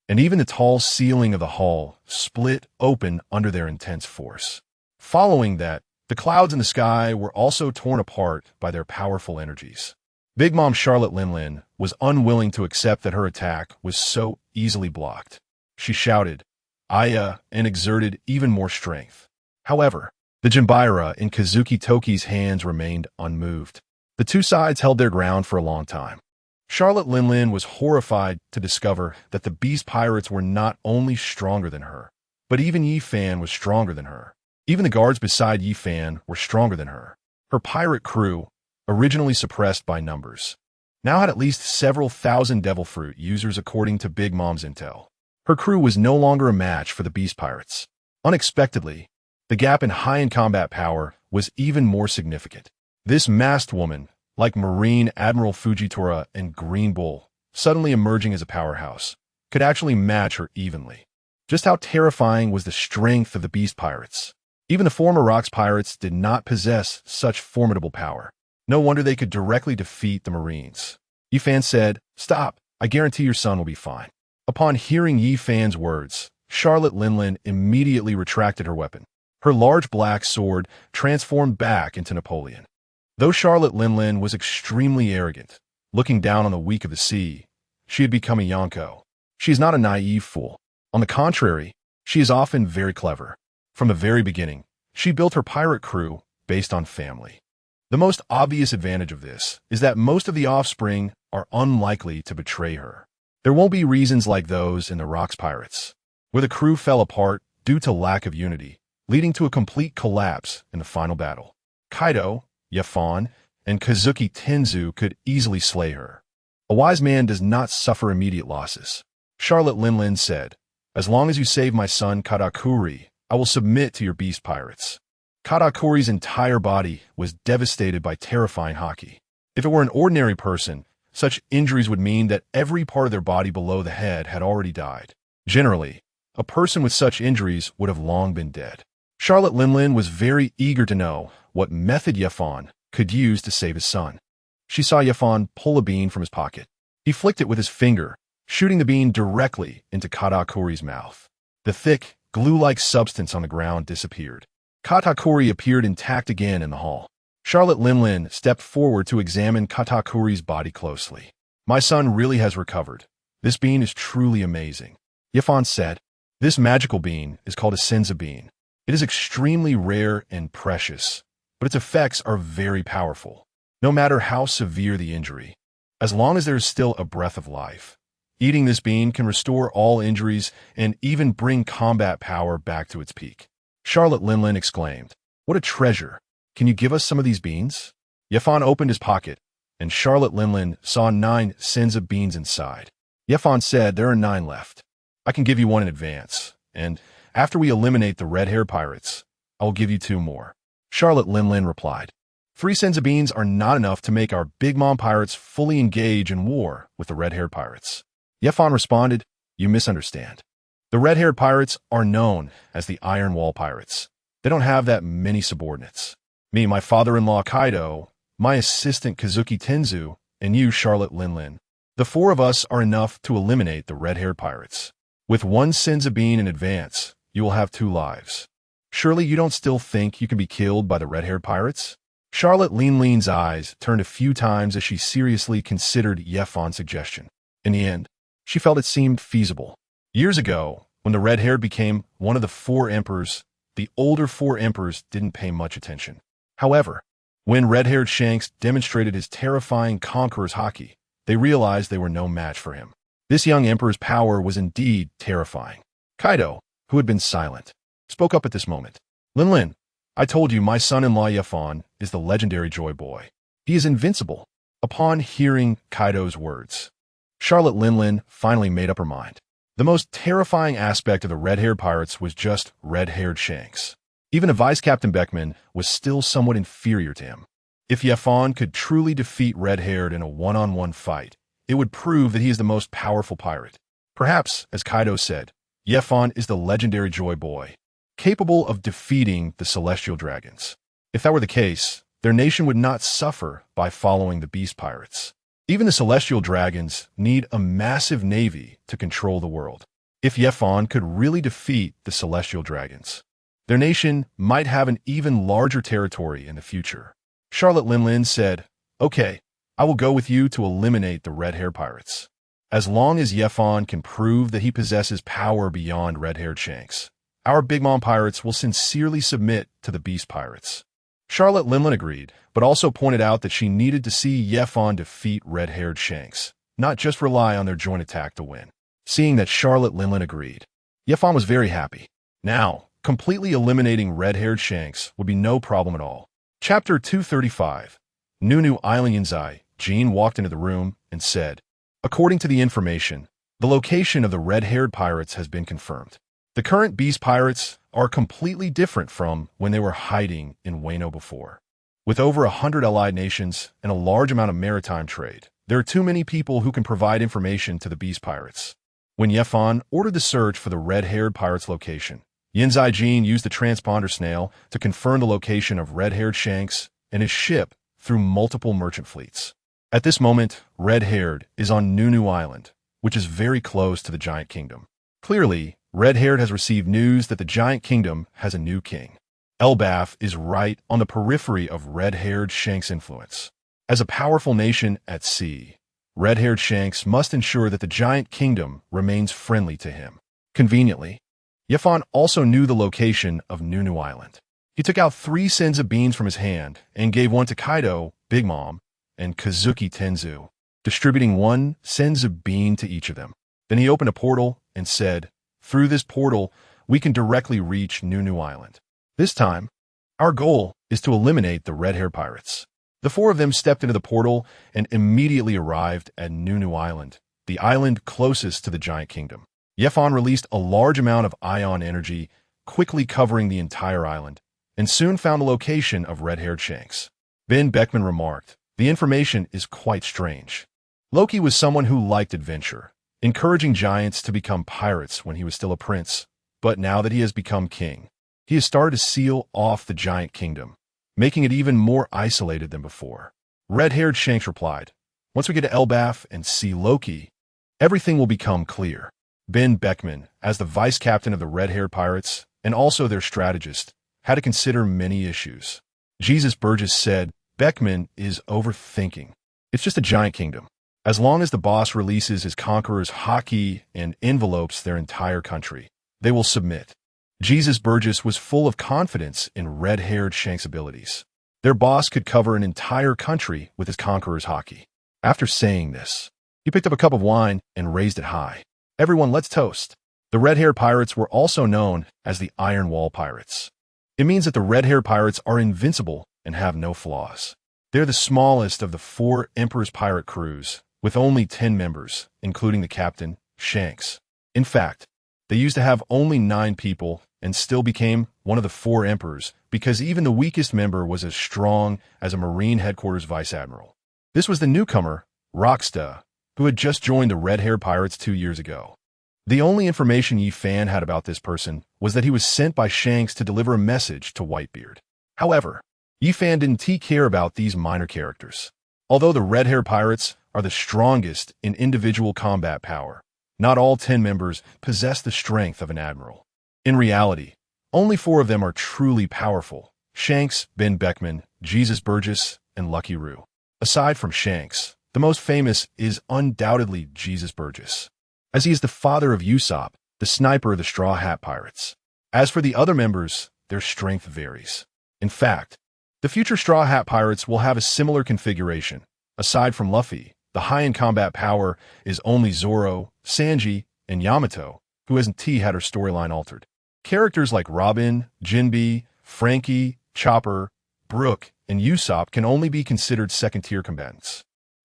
and even the tall ceiling of the hall split open under their intense force. Following that, the clouds in the sky were also torn apart by their powerful energies. Big Mom Charlotte Linlin was unwilling to accept that her attack was so easily blocked. She shouted, "Aya," and exerted even more strength. However, the Jinbaira in Kazuki Toki's hands remained unmoved. The two sides held their ground for a long time. Charlotte Linlin was horrified to discover that the Beast Pirates were not only stronger than her, but even Yifan was stronger than her. Even the guards beside Yifan were stronger than her. Her pirate crew, originally suppressed by numbers, now had at least several thousand Devil Fruit users according to Big Mom's intel. Her crew was no longer a match for the Beast Pirates. Unexpectedly, the gap in high-end combat power was even more significant. This masked woman, like Marine Admiral Fujitora and Green Bull, suddenly emerging as a powerhouse, could actually match her evenly. Just how terrifying was the strength of the Beast Pirates? Even the former Rocks Pirates did not possess such formidable power. No wonder they could directly defeat the Marines. Yifan said, "Stop, I guarantee your son will be fine." Upon hearing Yifan's words, Charlotte Linlin immediately retracted her weapon. Her large black sword transformed back into Napoleon. Though Charlotte Linlin was extremely arrogant, looking down on the weak of the sea, she had become a Yonko. She is not a naive fool. On the contrary, She is often very clever. From the very beginning, she built her pirate crew based on family. The most obvious advantage of this is that most of the offspring are unlikely to betray her. There won't be reasons like those in the Rocks Pirates, where the crew fell apart due to lack of unity, leading to a complete collapse in the final battle. Kaido, Yafan, and Kazuki Tenzu could easily slay her. A wise man does not suffer immediate losses. Charlotte Linlin said, "As long as you save my son Katakuri, I will submit to your beast pirates." Katakuri's entire body was devastated by terrifying haki. If it were an ordinary person, such injuries would mean that every part of their body below the head had already died. Generally, a person with such injuries would have long been dead. Charlotte Linlin was very eager to know what method Yafan could use to save his son. She saw Yafan pull a bean from his pocket. He flicked it with his finger, shooting the bean directly into Katakuri's mouth. The thick, glue-like substance on the ground disappeared. Katakuri appeared intact again in the hall. Charlotte Linlin stepped forward to examine Katakuri's body closely. "My son really has recovered. This bean is truly amazing," Yafan said. "This magical bean is called a Senza bean. It is extremely rare and precious, but its effects are very powerful, no matter how severe the injury. As long as there is still a breath of life, eating this bean can restore all injuries and even bring combat power back to its peak." Charlotte Linlin exclaimed, "What a treasure! Can you give us some of these beans?" Yafan opened his pocket, and Charlotte Linlin saw 9 Senza beans inside. Yafan said, "There are 9 left. I can give you one in advance, and after we eliminate the red-haired pirates, I will give you 2 more." Charlotte Linlin replied, 3 Senza beans are not enough to make our Big Mom pirates fully engage in war with the red-haired pirates." Yafan responded, "You misunderstand. The red-haired pirates are known as the Iron Wall Pirates. They don't have that many subordinates. Me, my father-in-law Kaido, my assistant Kazuki Tenzu, and you, Charlotte Linlin. The 4 of us are enough to eliminate the red-haired pirates. With 1 Senza bean in advance, you will have 2 lives. Surely you don't still think you can be killed by the red-haired pirates?" Charlotte Linlin's eyes turned a few times as she seriously considered Yafan's suggestion. In the end, she felt it seemed feasible. Years ago, when the red-haired became one of the 4 emperors, the older 4 emperors didn't pay much attention. However, when red-haired Shanks demonstrated his terrifying conqueror's haki, they realized they were no match for him. This young emperor's power was indeed terrifying. Kaido, who had been silent, spoke up at this moment. "Linlin, I told you my son-in-law Yafan is the legendary Joy Boy. He is invincible." Upon hearing Kaido's words, Charlotte Linlin finally made up her mind. The most terrifying aspect of the red-haired pirates was just red-haired Shanks. Even a Vice Captain Beckman was still somewhat inferior to him. If Yafan could truly defeat red-haired in a one-on-one fight, it would prove that he is the most powerful pirate. Perhaps, as Kaido said, Yafan is the legendary Joy Boy, capable of defeating the celestial dragons. If that were the case, their nation would not suffer by following the beast pirates. Even the celestial dragons need a massive navy to control the world. If Yafan could really defeat the celestial dragons, their nation might have an even larger territory in the future. Charlotte Linlin said, "Okay, I will go with you to eliminate the red-haired pirates. As long as Yafan can prove that he possesses power beyond red-haired Shanks, our Big Mom pirates will sincerely submit to the beast pirates." Charlotte Linlin agreed, but also pointed out that she needed to see Yafan defeat red-haired Shanks, not just rely on their joint attack to win. Seeing that Charlotte Linlin agreed, Yafan was very happy. Now, completely eliminating red-haired Shanks would be no problem at all. Chapter 235. Nunu Island. Yunzai. Jean walked into the room and said, "According to the information, the location of the red-haired pirates has been confirmed. The current beast pirates are completely different from when they were hiding in Wano before. With over 100 allied nations and a large amount of maritime trade, there are too many people who can provide information to the beast pirates." When Yafan ordered the search for the red-haired pirates' location, Yunzai Jean used the transponder snail to confirm the location of red-haired Shanks and his ship through multiple merchant fleets. At this moment, red-haired is on Nunu Island, which is very close to the Giant Kingdom. Clearly, red-haired has received news that the Giant Kingdom has a new king. Elbaf is right on the periphery of red-haired Shanks' influence. As a powerful nation at sea, red-haired Shanks must ensure that the Giant Kingdom remains friendly to him. Conveniently, Yifan also knew the location of Nunu Island. He took out 3 sens of beans from his hand and gave one to Kaido, Big Mom, and Kazuki Tenzu, distributing 1 sens of bean to each of them. Then he opened a portal and said, "Through this portal, we can directly reach Nunu Island. This time, our goal is to eliminate the red-haired pirates." The 4 of them stepped into the portal and immediately arrived at Nunu Island, the island closest to the giant kingdom. Yifan released a large amount of ion energy, quickly covering the entire island, and soon found the location of red-haired Shanks. Ben Beckman remarked, "The information is quite strange. Loki was someone who liked adventure, encouraging giants to become pirates when he was still a prince, but now that he has become king, he has started to seal off the giant kingdom, making it even more isolated than before." Red-haired Shanks replied, "Once we get to Elbaf and see Loki, everything will become clear." Ben Beckman, as the vice captain of the red-haired pirates and also their strategist, had to consider many issues. Jesus Burgess said, "Beckman is overthinking. It's just a giant kingdom. As long as the boss releases his conquerors' haki and envelopes their entire country, they will submit." Jesus Burgess was full of confidence in red-haired Shanks' abilities. Their boss could cover an entire country with his conqueror's haki. After saying this, he picked up a cup of wine and raised it high. "Everyone, let's toast." The red-haired pirates were also known as the Iron Wall Pirates. It means that the red-haired pirates are invincible and have no flaws. They're the smallest of the 4 Emperor's pirate crews, with only 10 members, including the captain, Shanks. In fact, they used to have only 9 people and still became one of the 4 Emperors because even the weakest member was as strong as a Marine Headquarters Vice Admiral. This was the newcomer, Rocksta, who had just joined the red-haired pirates 2 years ago. The only information Yi Fan had about this person was that he was sent by Shanks to deliver a message to Whitebeard. However, Yi Fan didn't care about these minor characters. Although the red-haired pirates are the strongest in individual combat power, not all 10 members possess the strength of an admiral. In reality, only 4 of them are truly powerful: Shanks, Ben Beckman, Jesus Burgess, and Lucky Roo. Aside from Shanks, the most famous is undoubtedly Jesus Burgess, as he is the father of Usopp, the sniper of the Straw Hat Pirates. As for the other members, their strength varies. In fact, the future Straw Hat Pirates will have a similar configuration. Aside from Luffy, the high-end combat power is only Zoro, Sanji, and Yamato, who hasn't had her storyline altered. Characters like Robin, Jinbe, Frankie, Chopper, Brook, and Usopp can only be considered second-tier combatants.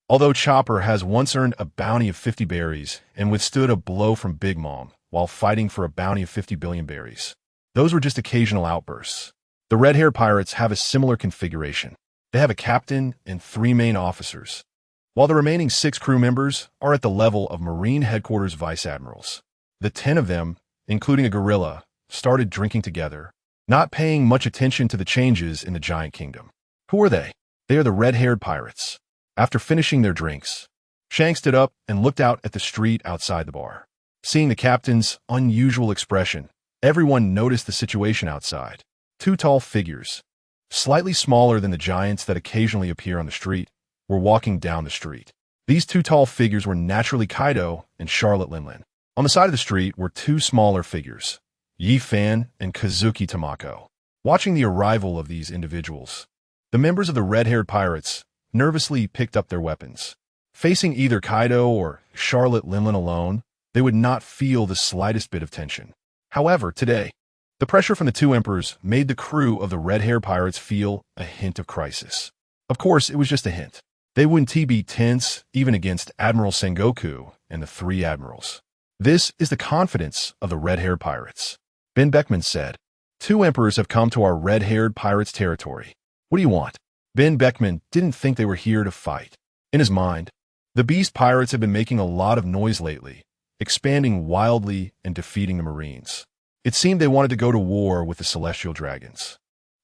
Although Chopper has once earned a bounty of 50 berries and withstood a blow from Big Mom while fighting for a bounty of 50 billion berries, those were just occasional outbursts. The red-haired pirates have a similar configuration. They have a captain and 3 main officers, while the remaining 6 crew members are at the level of Marine Headquarters Vice Admirals. The 10 of them, including a gorilla, started drinking together, not paying much attention to the changes in the giant kingdom. Who are they? They are the red-haired pirates. After finishing their drinks, Shanks stood up and looked out at the street outside the bar. Seeing the captain's unusual expression, everyone noticed the situation outside. 2 tall figures, slightly smaller than the giants that occasionally appear on the street, were walking down the street. These 2 tall figures were naturally Kaido and Charlotte Linlin. On the side of the street were 2 smaller figures, Yi Fan and Kazuki Tamako. Watching the arrival of these individuals, the members of the red-haired pirates nervously picked up their weapons. Facing either Kaido or Charlotte Linlin alone, they would not feel the slightest bit of tension. However, today, the pressure from the 2 emperors made the crew of the red-haired pirates feel a hint of crisis. Of course, it was just a hint. They wouldn't be tense even against Admiral Sengoku and the 3 admirals. This is the confidence of the red-haired pirates. Ben Beckman said, "2 emperors have come to our red-haired pirates' territory. What do you want?" Ben Beckman didn't think they were here to fight. In his mind, the Beast Pirates have been making a lot of noise lately, expanding wildly and defeating the Marines. It seemed they wanted to go to war with the Celestial Dragons,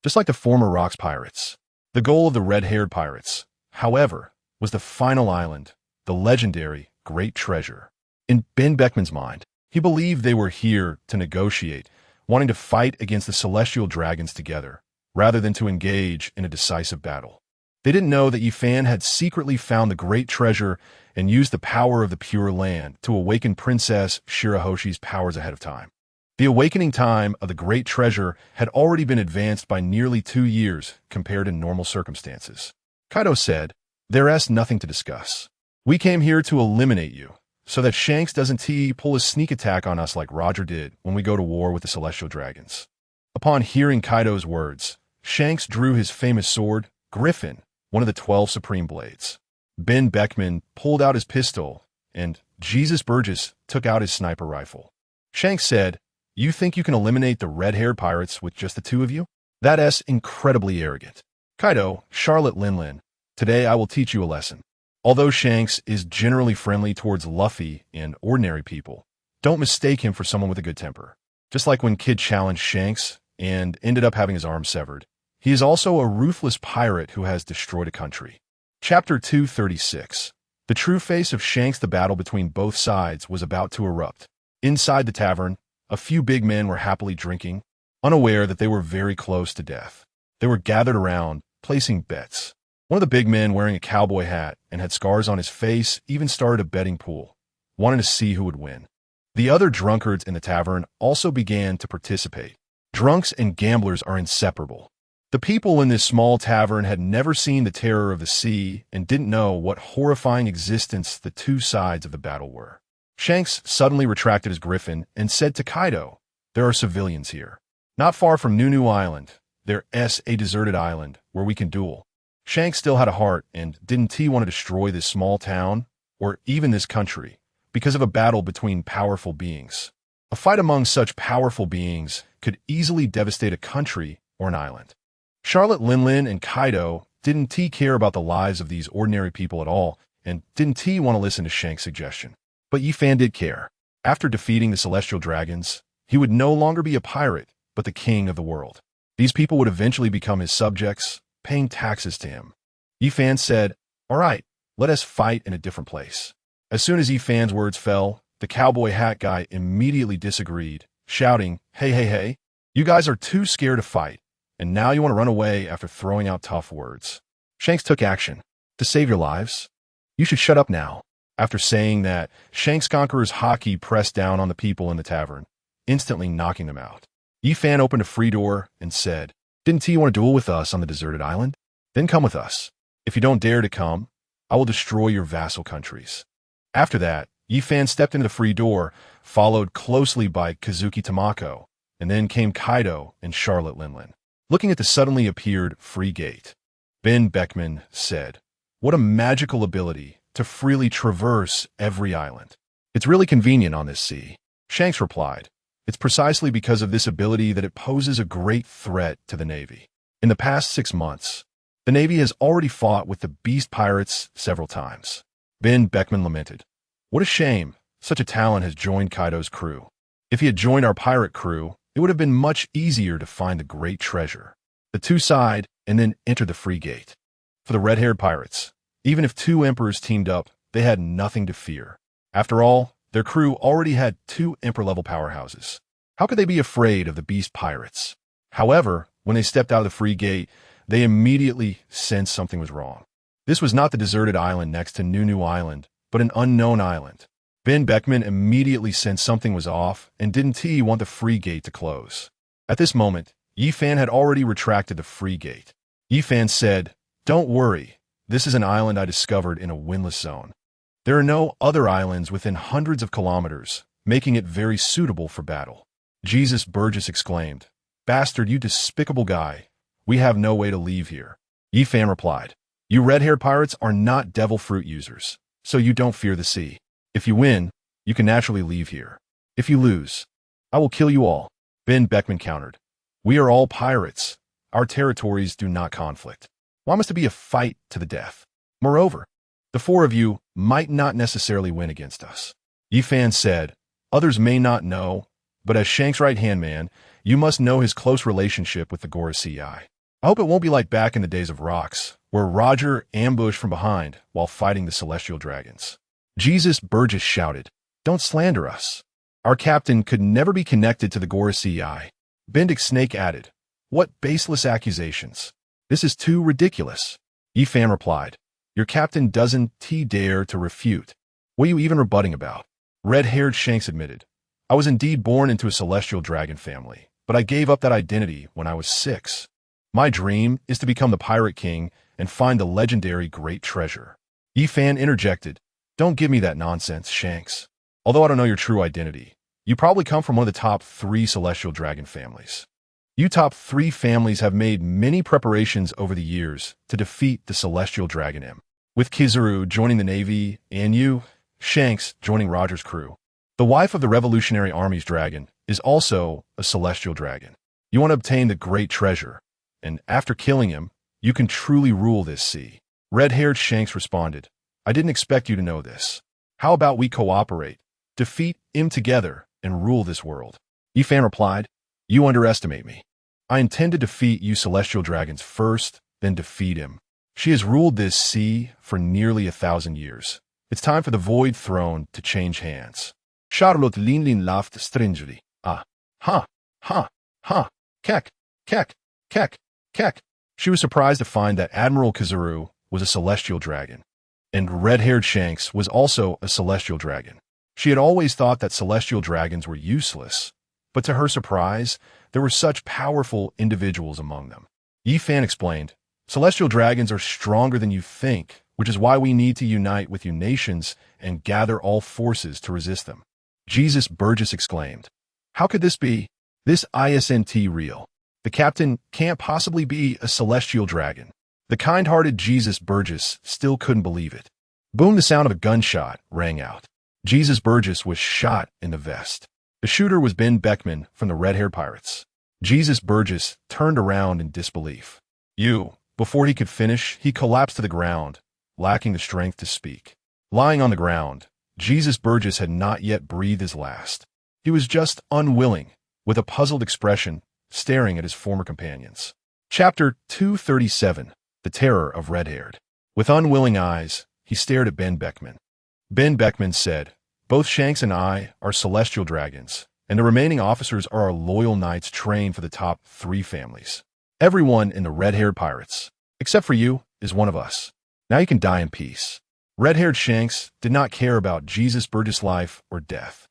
just like the former Rocks Pirates. The goal of the red-haired pirates, however, was the final island, the legendary Great Treasure. In Ben Beckman's mind, he believed they were here to negotiate, wanting to fight against the Celestial Dragons together, rather than to engage in a decisive battle. They didn't know that Yi Fan had secretly found the Great Treasure and used the power of the Pure Land to awaken Princess Shirahoshi's powers ahead of time. The awakening time of the great treasure had already been advanced by nearly 2 years compared to normal circumstances. Kaido said, "There's nothing to discuss. We came here to eliminate you, so that Shanks doesn't pull a sneak attack on us like Roger did when we go to war with the Celestial Dragons." Upon hearing Kaido's words, Shanks drew his famous sword, Griffin, one of the 12 Supreme Blades. Ben Beckman pulled out his pistol, and Jesus Burgess took out his sniper rifle. Shanks said, "You think you can eliminate the red-haired pirates with just the two of you? That's incredibly arrogant. Kaido, Charlotte Linlin, today I will teach you a lesson." Although Shanks is generally friendly towards Luffy and ordinary people, don't mistake him for someone with a good temper. Just like when Kid challenged Shanks and ended up having his arm severed, he is also a ruthless pirate who has destroyed a country. Chapter 236. The true face of Shanks. The battle between both sides was about to erupt. Inside the tavern, a few big men were happily drinking, unaware that they were very close to death. They were gathered around, placing bets. One of the big men, wearing a cowboy hat and had scars on his face, even started a betting pool, wanting to see who would win. The other drunkards in the tavern also began to participate. Drunks and gamblers are inseparable. The people in this small tavern had never seen the terror of the sea and didn't know what horrifying existence the two sides of the battle were. Shanks suddenly retracted his griffin and said to Kaido, "There are civilians here. Not far from Nunu Island, there's a deserted island where we can duel." Shanks still had a heart and didn't want to destroy this small town or even this country because of a battle between powerful beings. A fight among such powerful beings could easily devastate a country or an island. Charlotte Linlin and Kaido didn't care about the lives of these ordinary people at all and didn't want to listen to Shanks' suggestion. But Yifan did care. After defeating the Celestial Dragons, he would no longer be a pirate, but the king of the world. These people would eventually become his subjects, paying taxes to him. Yifan said, "All right, let us fight in a different place." As soon as Yifan's words fell, the cowboy hat guy immediately disagreed, shouting, Hey, you guys are too scared to fight, and now you want to run away after throwing out tough words." Shanks took action. "To save your lives? You should shut up now." After saying that, Shanks Conqueror's haki pressed down on the people in the tavern, instantly knocking them out. Yifan opened a free door and said, "Didn't you want to duel with us on the deserted island? Then come with us. If you don't dare to come, I will destroy your vassal countries." After that, Yifan stepped into the free door, followed closely by Kazuki Tamako, and then came Kaido and Charlotte Linlin. Looking at the suddenly appeared free gate, Ben Beckman said, "What a magical ability to freely traverse every island. It's really convenient on this sea." Shanks replied, "It's precisely because of this ability that it poses a great threat to the Navy. In the past 6 months, the Navy has already fought with the beast pirates several times." Ben Beckman lamented, "What a shame such a talent has joined Kaido's crew. If he had joined our pirate crew, it would have been much easier to find the great treasure." The two sighed and then entered the free gate. For the red-haired pirates, even if 2 emperors teamed up, they had nothing to fear. After all, their crew already had 2 emperor-level powerhouses. How could they be afraid of the beast pirates? However, when they stepped out of the free gate, they immediately sensed something was wrong. This was not the deserted island next to Nunu Island, but an unknown island. Ben Beckman immediately sensed something was off and didn't want the free gate to close. At this moment, Yifan had already retracted the free gate. Yifan said, "Don't worry, this is an island I discovered in a windless zone. There are no other islands within hundreds of kilometers, making it very suitable for battle." Jesus Burgess exclaimed, "Bastard, you despicable guy. We have no way to leave here." Yifan replied, "You red-haired pirates are not devil fruit users, so you don't fear the sea. If you win, you can naturally leave here. If you lose, I will kill you all." Ben Beckman countered, "We are all pirates. Our territories do not conflict. Why must it be a fight to the death? Moreover, the 4 of you might not necessarily win against us." Yifan said, "Others may not know, but as Shanks' right-hand man, you must know his close relationship with the Gorosei. I hope it won't be like back in the days of Rocks, where Roger ambushed from behind while fighting the Celestial Dragons." Jesus Burgess shouted, "Don't slander us. Our captain could never be connected to the Gorosei." Bendick Snake added, "What baseless accusations. This is too ridiculous." Yifan replied, "Your captain doesn't dare to refute. What are you even rebutting about?" Red-haired Shanks admitted, I was indeed born into a celestial dragon family, but I gave up that identity when I was 6. My dream is to become the Pirate King and find the legendary Great Treasure. Yifan interjected, "Don't give me that nonsense, Shanks. Although I don't know your true identity, you probably come from one of the top 3 celestial dragon families. You top 3 families have made many preparations over the years to defeat the celestial dragon M, with Kizaru joining the Navy and you, Shanks, joining Roger's crew. The wife of the Revolutionary Army's dragon is also a celestial dragon. You want to obtain the Great Treasure, and after killing him, you can truly rule this sea." Red-haired Shanks responded, "I didn't expect you to know this. How about we cooperate, defeat him together, and rule this world?" Yifan replied, "You underestimate me. I intend to defeat you celestial dragons first, then defeat him. She has ruled this sea for nearly 1,000 years. It's time for the Void Throne to change hands." Charlotte Linlin laughed strangely. "Ah, ha, ha, ha, kek, kek, kek, kek." She was surprised to find that Admiral Kizaru was a celestial dragon, and red-haired Shanks was also a celestial dragon. She had always thought that celestial dragons were useless, but to her surprise, there were such powerful individuals among them. Yifan explained, "Celestial dragons are stronger than you think, which is why we need to unite with you nations and gather all forces to resist them." Jesus Burgess exclaimed, "How could this be? This isn't real. The captain can't possibly be a celestial dragon." The kind-hearted Jesus Burgess still couldn't believe it. Boom, the sound of a gunshot rang out. Jesus Burgess was shot in the vest. The shooter was Ben Beckman from the Red-Haired Pirates. Jesus Burgess turned around in disbelief. Before he could finish, he collapsed to the ground, lacking the strength to speak. Lying on the ground, Jesus Burgess had not yet breathed his last. He was just unwilling, with a puzzled expression, staring at his former companions. Chapter 237, The Terror of Red-Haired. With unwilling eyes, he stared at Ben Beckman. Ben Beckman said, "Both Shanks and I are celestial dragons, and the remaining officers are our loyal knights trained for the top 3 families. Everyone in the Red-Haired Pirates, except for you, is one of us. Now you can die in peace." Red-haired Shanks did not care about Jesus Burgess' life or death.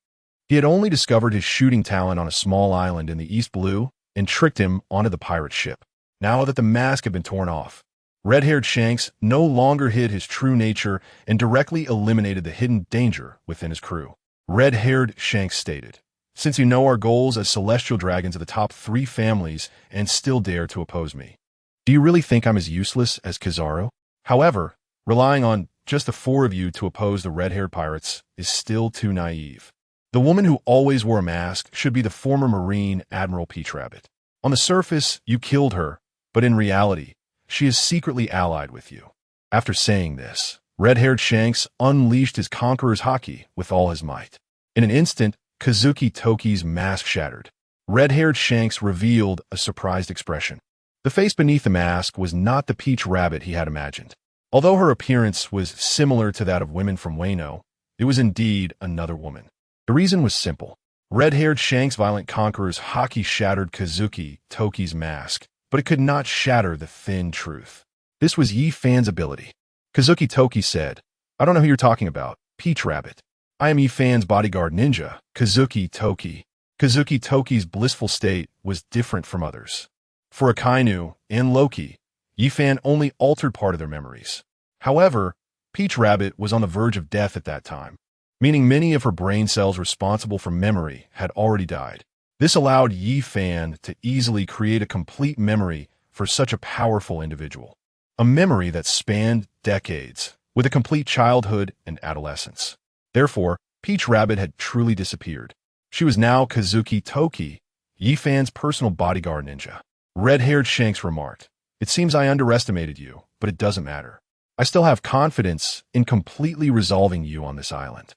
He had only discovered his shooting talent on a small island in the East Blue and tricked him onto the pirate ship. Now that the mask had been torn off, red-haired Shanks no longer hid his true nature and directly eliminated the hidden danger within his crew. Red-haired Shanks stated, "Since you know our goals as celestial dragons of the top 3 families and still dare to oppose me, do you really think I'm as useless as Kizaru? However, relying on just the 4 of you to oppose the red-haired pirates is still too naive. The woman who always wore a mask should be the former Marine Admiral Peach Rabbit. On the surface, you killed her, but in reality, she is secretly allied with you." After saying this, red-haired Shanks unleashed his conqueror's haki with all his might. In an instant, Kazuki Toki's mask shattered. Red-haired Shanks revealed a surprised expression. The face beneath the mask was not the Peach Rabbit he had imagined. Although her appearance was similar to that of women from Wano, it was indeed another woman. The reason was simple. Red-haired Shanks' violent conqueror's haki shattered Kazuki Toki's mask, but it could not shatter the thin truth. This was Yifan's ability. Kazuki Toki said, "I don't know who you're talking about, Peach Rabbit. I am Yifan's bodyguard ninja, Kazuki Toki." Kazuki Toki's blissful state was different from others. For Akainu and Loki, Yifan only altered part of their memories. However, Peach Rabbit was on the verge of death at that time, meaning many of her brain cells responsible for memory had already died. This allowed Yifan to easily create a complete memory for such a powerful individual. A memory that spanned decades, with a complete childhood and adolescence. Therefore, Peach Rabbit had truly disappeared. She was now Kazuki Toki, Yifan's personal bodyguard ninja. Red-haired Shanks remarked, "It seems I underestimated you, but it doesn't matter. I still have confidence in completely resolving you on this island.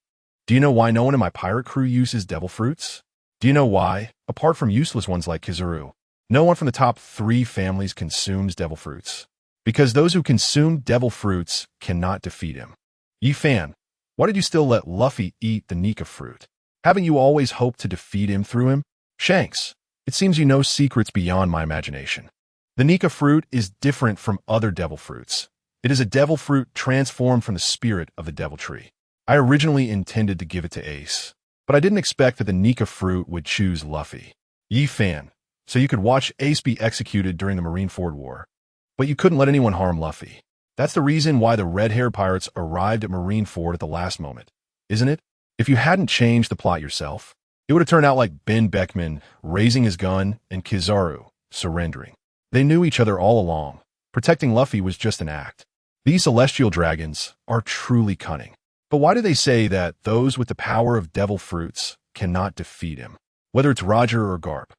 Do you know why no one in my pirate crew uses devil fruits? Do you know why, apart from useless ones like Kizaru, no one from the top 3 families consumes devil fruits? Because those who consume devil fruits cannot defeat him. Yifan, why did you still let Luffy eat the Nika fruit? Haven't you always hoped to defeat him through him? Shanks, it seems you know secrets beyond my imagination. The Nika fruit is different from other devil fruits. It is a devil fruit transformed from the spirit of the devil tree. I originally intended to give it to Ace, But I didn't expect that the Nika fruit would choose Luffy. Yi Fan, so you could watch Ace be executed during the Marineford War. But you couldn't let anyone harm Luffy. That's the reason why the red-haired pirates arrived at Marineford at the last moment, isn't it? If you hadn't changed the plot yourself, it would have turned out like Ben Beckman raising his gun and Kizaru surrendering. They knew each other all along. Protecting Luffy was just an act. These celestial dragons are truly cunning. But why do they say that those with the power of devil fruits cannot defeat him? Whether it's Roger or Garp,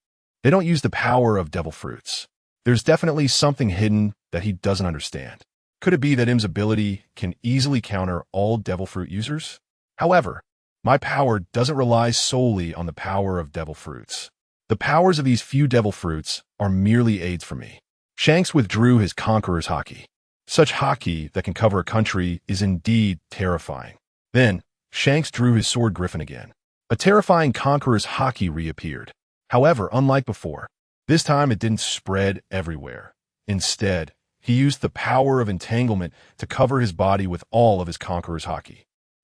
they don't use the power of devil fruits. There's definitely something hidden that he doesn't understand. Could it be that M's ability can easily counter all devil fruit users? However, my power doesn't rely solely on the power of devil fruits. The powers of these few devil fruits are merely aids for me. Shanks withdrew his Conqueror's Haki. Such Haki that can cover a country is indeed terrifying. Then, Shanks drew his sword Griffin again. A terrifying Conqueror's Haki reappeared. However, unlike before, this time it didn't spread everywhere. Instead, he used the power of entanglement to cover his body with all of his Conqueror's Haki.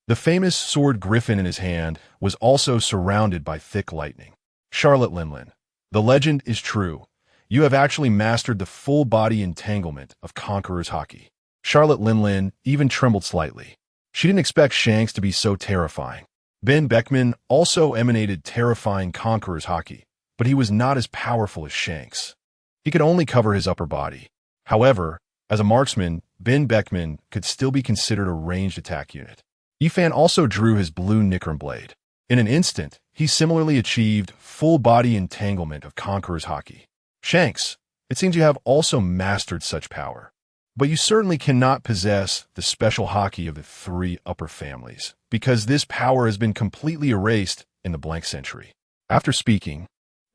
The famous sword Griffin in his hand was also surrounded by thick lightning. Charlotte Linlin, the legend is true. You have actually mastered the full-body entanglement of Conqueror's Haki. Charlotte Linlin even trembled slightly. She didn't expect Shanks to be so terrifying. Ben Beckman also emanated terrifying Conqueror's Haki, but he was not as powerful as Shanks. He could only cover his upper body. However, as a marksman, Ben Beckman could still be considered a ranged attack unit. Ifan also drew his blue Nickerum blade. In an instant, he similarly achieved full-body entanglement of Conqueror's Haki. Shanks, it seems you have also mastered such power. But you certainly cannot possess the special Haki of the three upper families, because this power has been completely erased in the blank century. After speaking,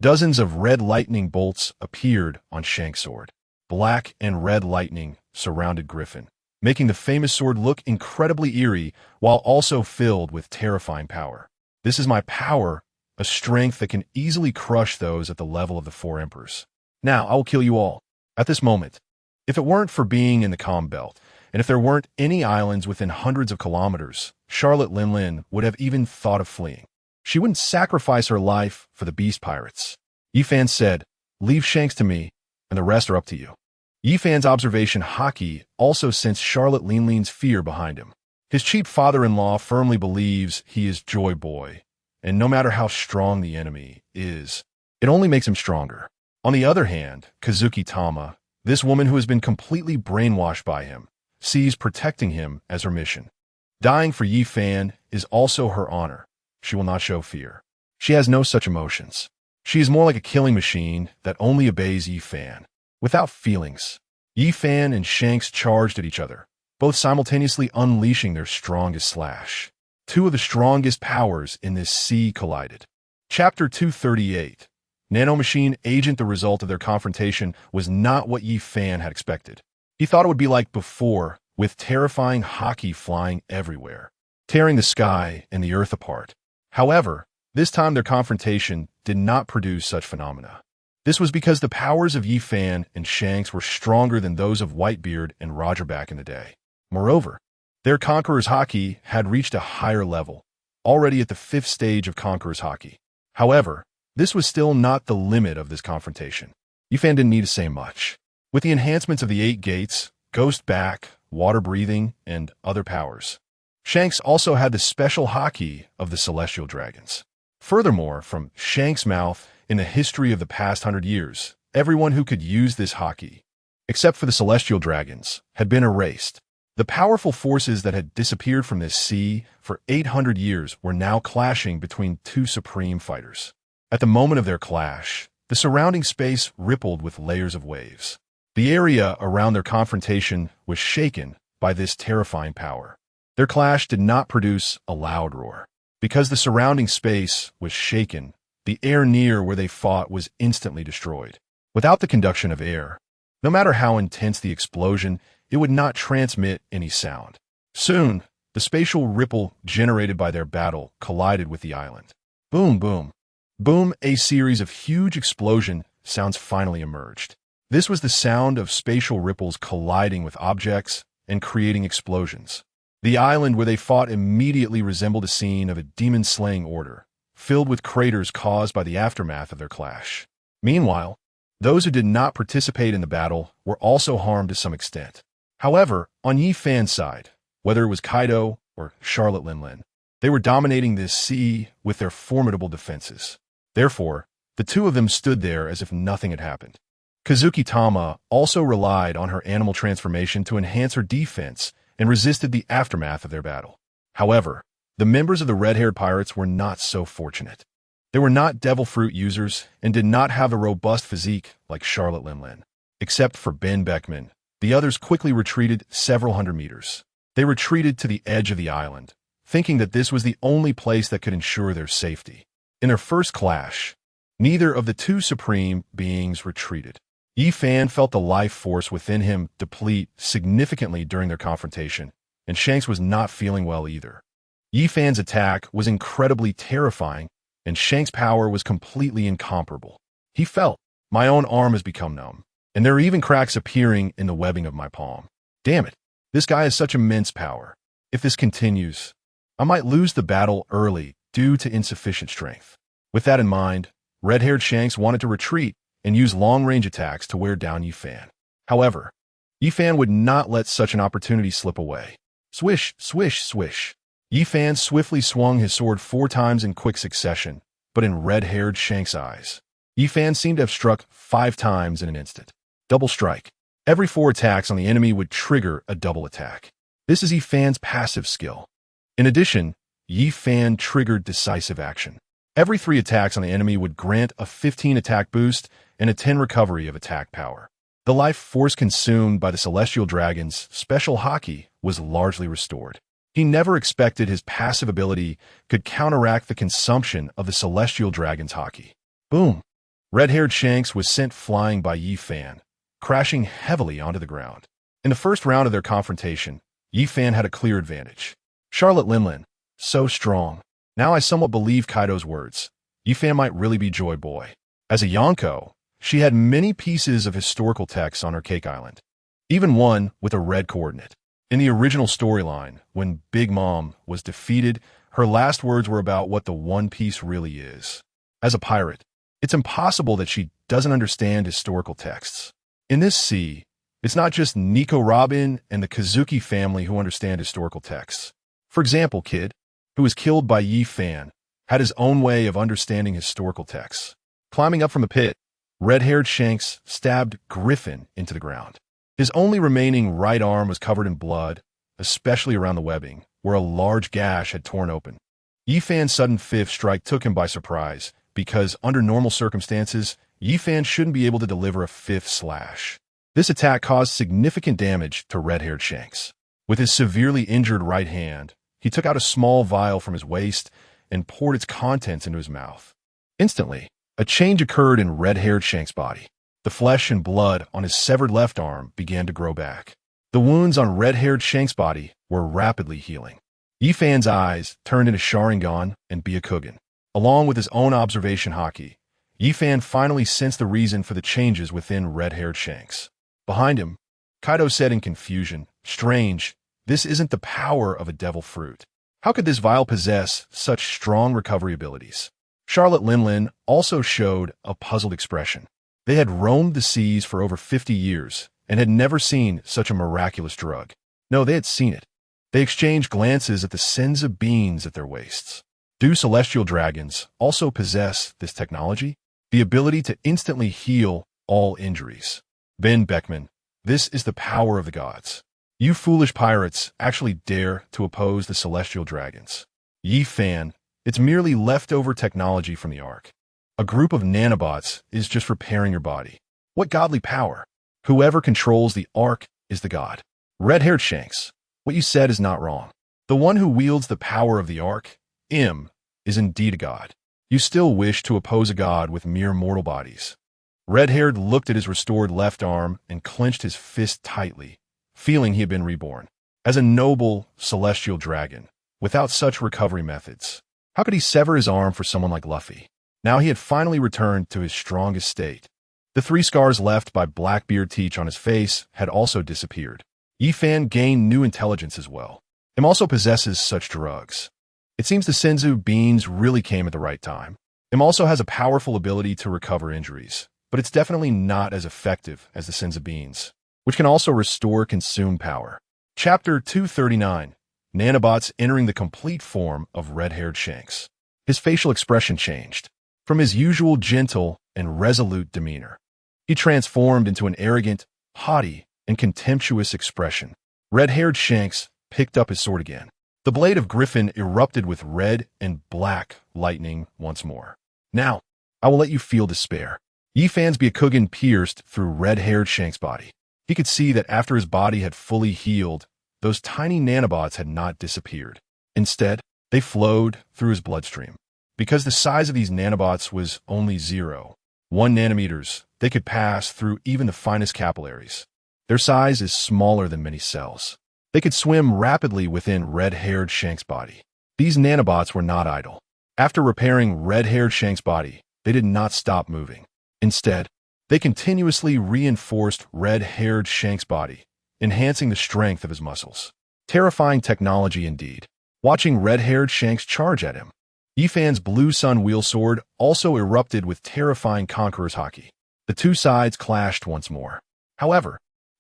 dozens of red lightning bolts appeared on Shanks' sword. Black and red lightning surrounded Griffin, making the famous sword look incredibly eerie while also filled with terrifying power. This is my power, a strength that can easily crush those at the level of the four emperors. Now I will kill you all. At this moment, if it weren't for being in the Calm Belt, and if there weren't any islands within hundreds of kilometers, Charlotte Linlin would have even thought of fleeing. She wouldn't sacrifice her life for the beast pirates. Yifan said, "Leave Shanks to me, and the rest are up to you." Yifan's observation Haki also sensed Charlotte Linlin's fear behind him. His cheap father-in-law firmly believes he is Joy Boy, and no matter how strong the enemy is, it only makes him stronger. On the other hand, Kazuki Tama, this woman who has been completely brainwashed by him, sees protecting him as her mission. Dying for Yifan is also her honor. She will not show fear. She has no such emotions. She is more like a killing machine that only obeys Yifan. Without feelings, Yifan and Shanks charged at each other, both simultaneously unleashing their strongest slash. Two of the strongest powers in this sea collided. Chapter 238. Nanomachine Agent. The result of their confrontation was not what Yifan had expected. He thought it would be like before, with terrifying Haki flying everywhere, tearing the sky and the earth apart. However, this time their confrontation did not produce such phenomena. This was because the powers of Yifan and Shanks were stronger than those of Whitebeard and Roger back in the day. Moreover, their Conqueror's Haki had reached a higher level, already at the 5th stage of Conqueror's Haki. However, this was still not the limit of this confrontation. Yifan didn't need to say much. With the enhancements of the 8 gates, Ghost Back, Water Breathing, and other powers, Shanks also had the special Haki of the Celestial Dragons. Furthermore, from Shanks' mouth, in the history of the past 100 years, everyone who could use this Haki, except for the Celestial Dragons, had been erased. The powerful forces that had disappeared from this sea for 800 years were now clashing between two supreme fighters. At the moment of their clash, the surrounding space rippled with layers of waves. The area around their confrontation was shaken by this terrifying power. Their clash did not produce a loud roar. Because the surrounding space was shaken, the air near where they fought was instantly destroyed. Without the conduction of air, no matter how intense the explosion, it would not transmit any sound. Soon, the spatial ripple generated by their battle collided with the island. Boom, boom. Boom, a series of huge explosion sounds finally emerged. This was the sound of spatial ripples colliding with objects and creating explosions. The island where they fought immediately resembled a scene of a demon-slaying order. filled with craters caused by the aftermath of their clash. Meanwhile, those who did not participate in the battle were also harmed to some extent. However, on Yi Fan's side, whether it was Kaido or Charlotte Linlin, they were dominating this sea with their formidable defenses. Therefore, the two of them stood there as if nothing had happened. Kazuki Tama also relied on her animal transformation to enhance her defense and resisted the aftermath of their battle. However, the members of the red-haired pirates were not so fortunate. They were not devil fruit users and did not have a robust physique like Charlotte Linlin. Except for Ben Beckman, the others quickly retreated several hundred meters. They retreated to the edge of the island, thinking that this was the only place that could ensure their safety. In their first clash, neither of the two supreme beings retreated. Yi Fan felt the life force within him deplete significantly during their confrontation, and Shanks was not feeling well either. Yi Fan's attack was incredibly terrifying, and Shanks' power was completely incomparable. He felt, my own arm has become numb, and there are even cracks appearing in the webbing of my palm. Damn it, this guy has such immense power. If this continues, I might lose the battle early due to insufficient strength. With that in mind, red-haired Shanks wanted to retreat and use long-range attacks to wear down Yi Fan. However, Yi Fan would not let such an opportunity slip away. Swish, swish, swish. Yi Fan swiftly swung his sword 4 times in quick succession, but in red-haired Shanks' eyes, Yi Fan seemed to have struck 5 times in an instant. Double strike. Every 4 attacks on the enemy would trigger a double attack. This is Yi Fan's passive skill. In addition, Yi Fan triggered decisive action. Every 3 attacks on the enemy would grant a 15 attack boost and a 10 recovery of attack power. The life force consumed by the Celestial Dragon's special haki was largely restored. He never expected his passive ability could counteract the consumption of the Celestial Dragon's haki. Boom! Red-haired Shanks was sent flying by Yi Fan, crashing heavily onto the ground. In the first round of their confrontation, Yi Fan had a clear advantage. Charlotte Linlin, so strong. Now I somewhat believe Kaido's words. Yi Fan might really be Joy Boy. As a Yonko, she had many pieces of historical texts on her Cake Island, even one with a red coordinate. In the original storyline, when Big Mom was defeated, her last words were about what the One Piece really is. As a pirate, it's impossible that she doesn't understand historical texts. In this sea, it's not just Nico Robin and the Kazuki family who understand historical texts. For example, Kid, who was killed by Yi Fan, had his own way of understanding historical texts. Climbing up from the pit, red-haired Shanks stabbed Griffin into the ground. His only remaining right arm was covered in blood, especially around the webbing, where a large gash had torn open. Yi Fan's sudden 5th strike took him by surprise, because under normal circumstances, Yi Fan shouldn't be able to deliver a 5th slash. This attack caused significant damage to red-haired Shanks. With his severely injured right hand, he took out a small vial from his waist and poured its contents into his mouth. Instantly, a change occurred in red-haired Shanks' body. The flesh and blood on his severed left arm began to grow back. The wounds on red-haired Shanks' body were rapidly healing. Yi Fan's eyes turned into Sharingan and Byakugan. Along with his own observation haki, Yi Fan finally sensed the reason for the changes within red-haired Shanks. Behind him, Kaido said in confusion, "Strange, this isn't the power of a devil fruit. How could this vial possess such strong recovery abilities?" Charlotte Linlin also showed a puzzled expression. They had roamed the seas for over 50 years and had never seen such a miraculous drug. No, they had seen it. They exchanged glances at the Senza beans at their waists. Do celestial dragons also possess this technology? The ability to instantly heal all injuries. Ben Beckman, this is the power of the gods. You foolish pirates actually dare to oppose the celestial dragons. Yi Fan, it's merely leftover technology from the Ark. A group of nanobots is just repairing your body. What godly power? Whoever controls the Ark is the god. Red-haired Shanks, what you said is not wrong. The one who wields the power of the Ark, is indeed a god. You still wish to oppose a god with mere mortal bodies. Red-haired looked at his restored left arm and clenched his fist tightly, feeling he had been reborn. As a noble celestial dragon, without such recovery methods, how could he sever his arm for someone like Luffy? Now he had finally returned to his strongest state. The 3 scars left by Blackbeard Teach on his face had also disappeared. Yi Fan gained new intelligence as well. Him also possesses such drugs. It seems the Senzu beans really came at the right time. Him also has a powerful ability to recover injuries, but it's definitely not as effective as the Senzu beans, which can also restore consumed power. Chapter 239, Nanobots entering the complete form of red-haired Shanks. His facial expression changed. From his usual gentle and resolute demeanor, he transformed into an arrogant, haughty, and contemptuous expression. Red-haired Shanks picked up his sword again. The blade of Griffin erupted with red and black lightning once more. Now, I will let you feel despair. Yifan's Byakugan pierced through red-haired Shank's body. He could see that after his body had fully healed, those tiny nanobots had not disappeared. Instead, they flowed through his bloodstream. Because the size of these nanobots was only 0.1 nanometers, they could pass through even the finest capillaries. Their size is smaller than many cells. They could swim rapidly within red-haired Shank's body. These nanobots were not idle. After repairing red-haired Shank's body, they did not stop moving. Instead, they continuously reinforced red-haired Shank's body, enhancing the strength of his muscles. Terrifying technology indeed. Watching red-haired Shanks charge at him, Yifan's Blue Sun Wheel Sword also erupted with terrifying Conqueror's Haki. The two sides clashed once more. However,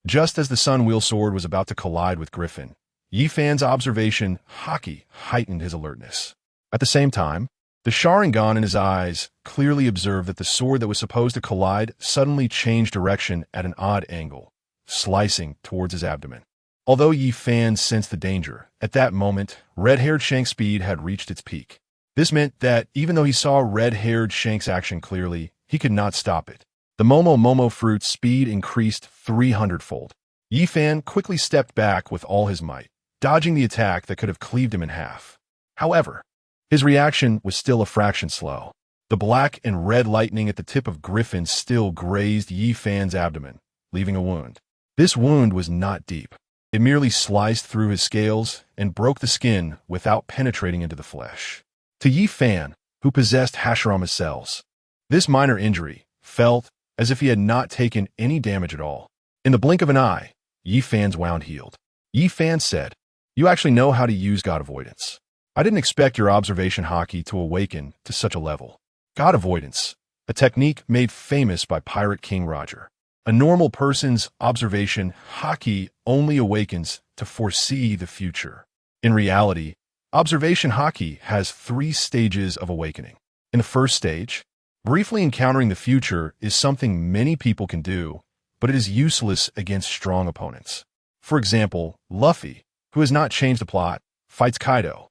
just as the Sun Wheel Sword was about to collide with Griffin, Yifan's observation Haki heightened his alertness. At the same time, the Sharingan in his eyes clearly observed that the sword that was supposed to collide suddenly changed direction at an odd angle, slicing towards his abdomen. Although Yifan sensed the danger, at that moment, red-haired Shank's speed had reached its peak. This meant that even though he saw red-haired Shank's action clearly, he could not stop it. The Momo fruit's speed increased 300-fold. Yifan quickly stepped back with all his might, dodging the attack that could have cleaved him in half. However, his reaction was still a fraction slow. The black and red lightning at the tip of Griffin still grazed Yifan's abdomen, leaving a wound. This wound was not deep. It merely sliced through his scales and broke the skin without penetrating into the flesh. To Yifan, who possessed Hashirama's cells, this minor injury felt as if he had not taken any damage at all. In the blink of an eye, Yifan's wound healed. Yifan said, "You actually know how to use God Avoidance. I didn't expect your observation Haki to awaken to such a level." God Avoidance, a technique made famous by Pirate King Roger. A normal person's observation Haki only awakens to foresee the future. In reality, observation Haki has 3 stages of awakening. In the first stage, briefly encountering the future is something many people can do, but it is useless against strong opponents. For example, Luffy, who has not changed the plot, fights Kaido.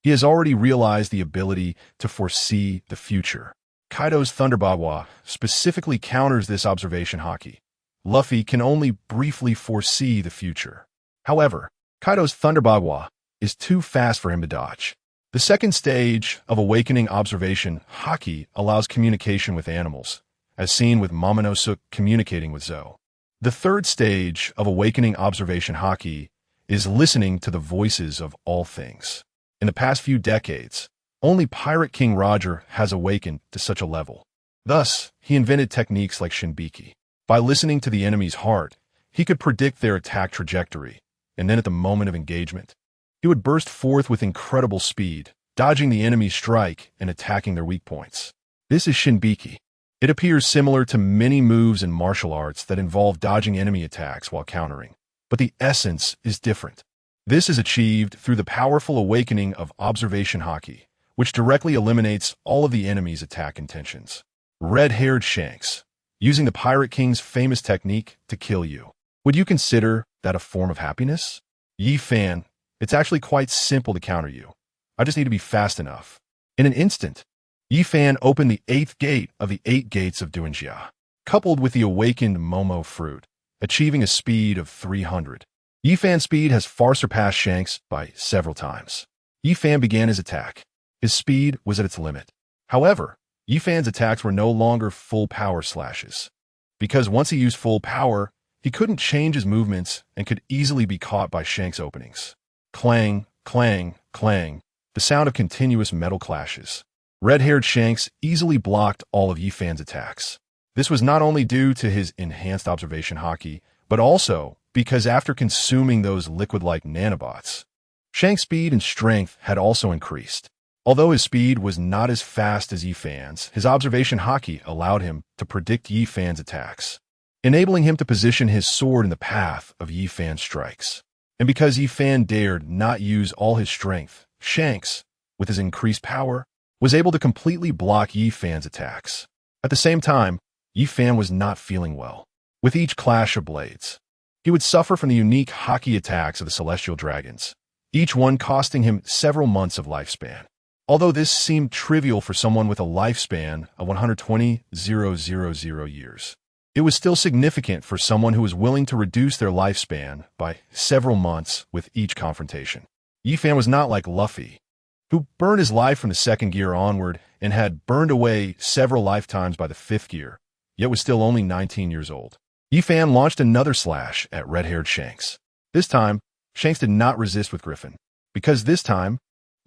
He has already realized the ability to foresee the future. Kaido's Thunderbagua specifically counters this observation Haki. Luffy can only briefly foresee the future. However, Kaido's Thunderbagua is too fast for him to dodge. The second stage of awakening observation Haki allows communication with animals, as seen with Momonosuke communicating with Zou. The third stage of awakening observation Haki is listening to the voices of all things. In the past few decades, only Pirate King Roger has awakened to such a level. Thus, he invented techniques like Shinbiki. By listening to the enemy's heart, he could predict their attack trajectory, and then at the moment of engagement, he would burst forth with incredible speed, dodging the enemy's strike and attacking their weak points. This is Shinbiki. It appears similar to many moves in martial arts that involve dodging enemy attacks while countering, but the essence is different. This is achieved through the powerful awakening of observation Haki, which directly eliminates all of the enemy's attack intentions. Red-haired Shanks, using the Pirate King's famous technique to kill you. Would you consider that a form of happiness? Yifan, it's actually quite simple to counter you. I just need to be fast enough. In an instant, Yifan opened the 8th gate of the 8 gates of Duanjia, coupled with the awakened Momo fruit, achieving a speed of 300. Yifan's speed has far surpassed Shanks by several times. Yifan began his attack. His speed was at its limit. However, Yifan's attacks were no longer full power slashes. Because once he used full power, he couldn't change his movements and could easily be caught by Shanks' openings. Clang, clang, clang, the sound of continuous metal clashes. Red-haired Shanks easily blocked all of Yifan's attacks. This was not only due to his enhanced observation Haki, but also because after consuming those liquid-like nanobots, Shanks' speed and strength had also increased. Although his speed was not as fast as Yi Fan's, his observation haki allowed him to predict Yi Fan's attacks, enabling him to position his sword in the path of Yi Fan's strikes. And because Yi Fan dared not use all his strength, Shanks, with his increased power, was able to completely block Yi Fan's attacks. At the same time, Yi Fan was not feeling well. With each clash of blades, he would suffer from the unique haki attacks of the celestial dragons, each one costing him several months of lifespan. Although this seemed trivial for someone with a lifespan of 120,000 years, it was still significant for someone who was willing to reduce their lifespan by several months with each confrontation. Yi Fan was not like Luffy, who burned his life from the second gear onward and had burned away several lifetimes by the fifth gear, yet was still only 19 years old. Yi Fan launched another slash at red-haired Shanks. This time, Shanks did not resist with Griffin, because this time,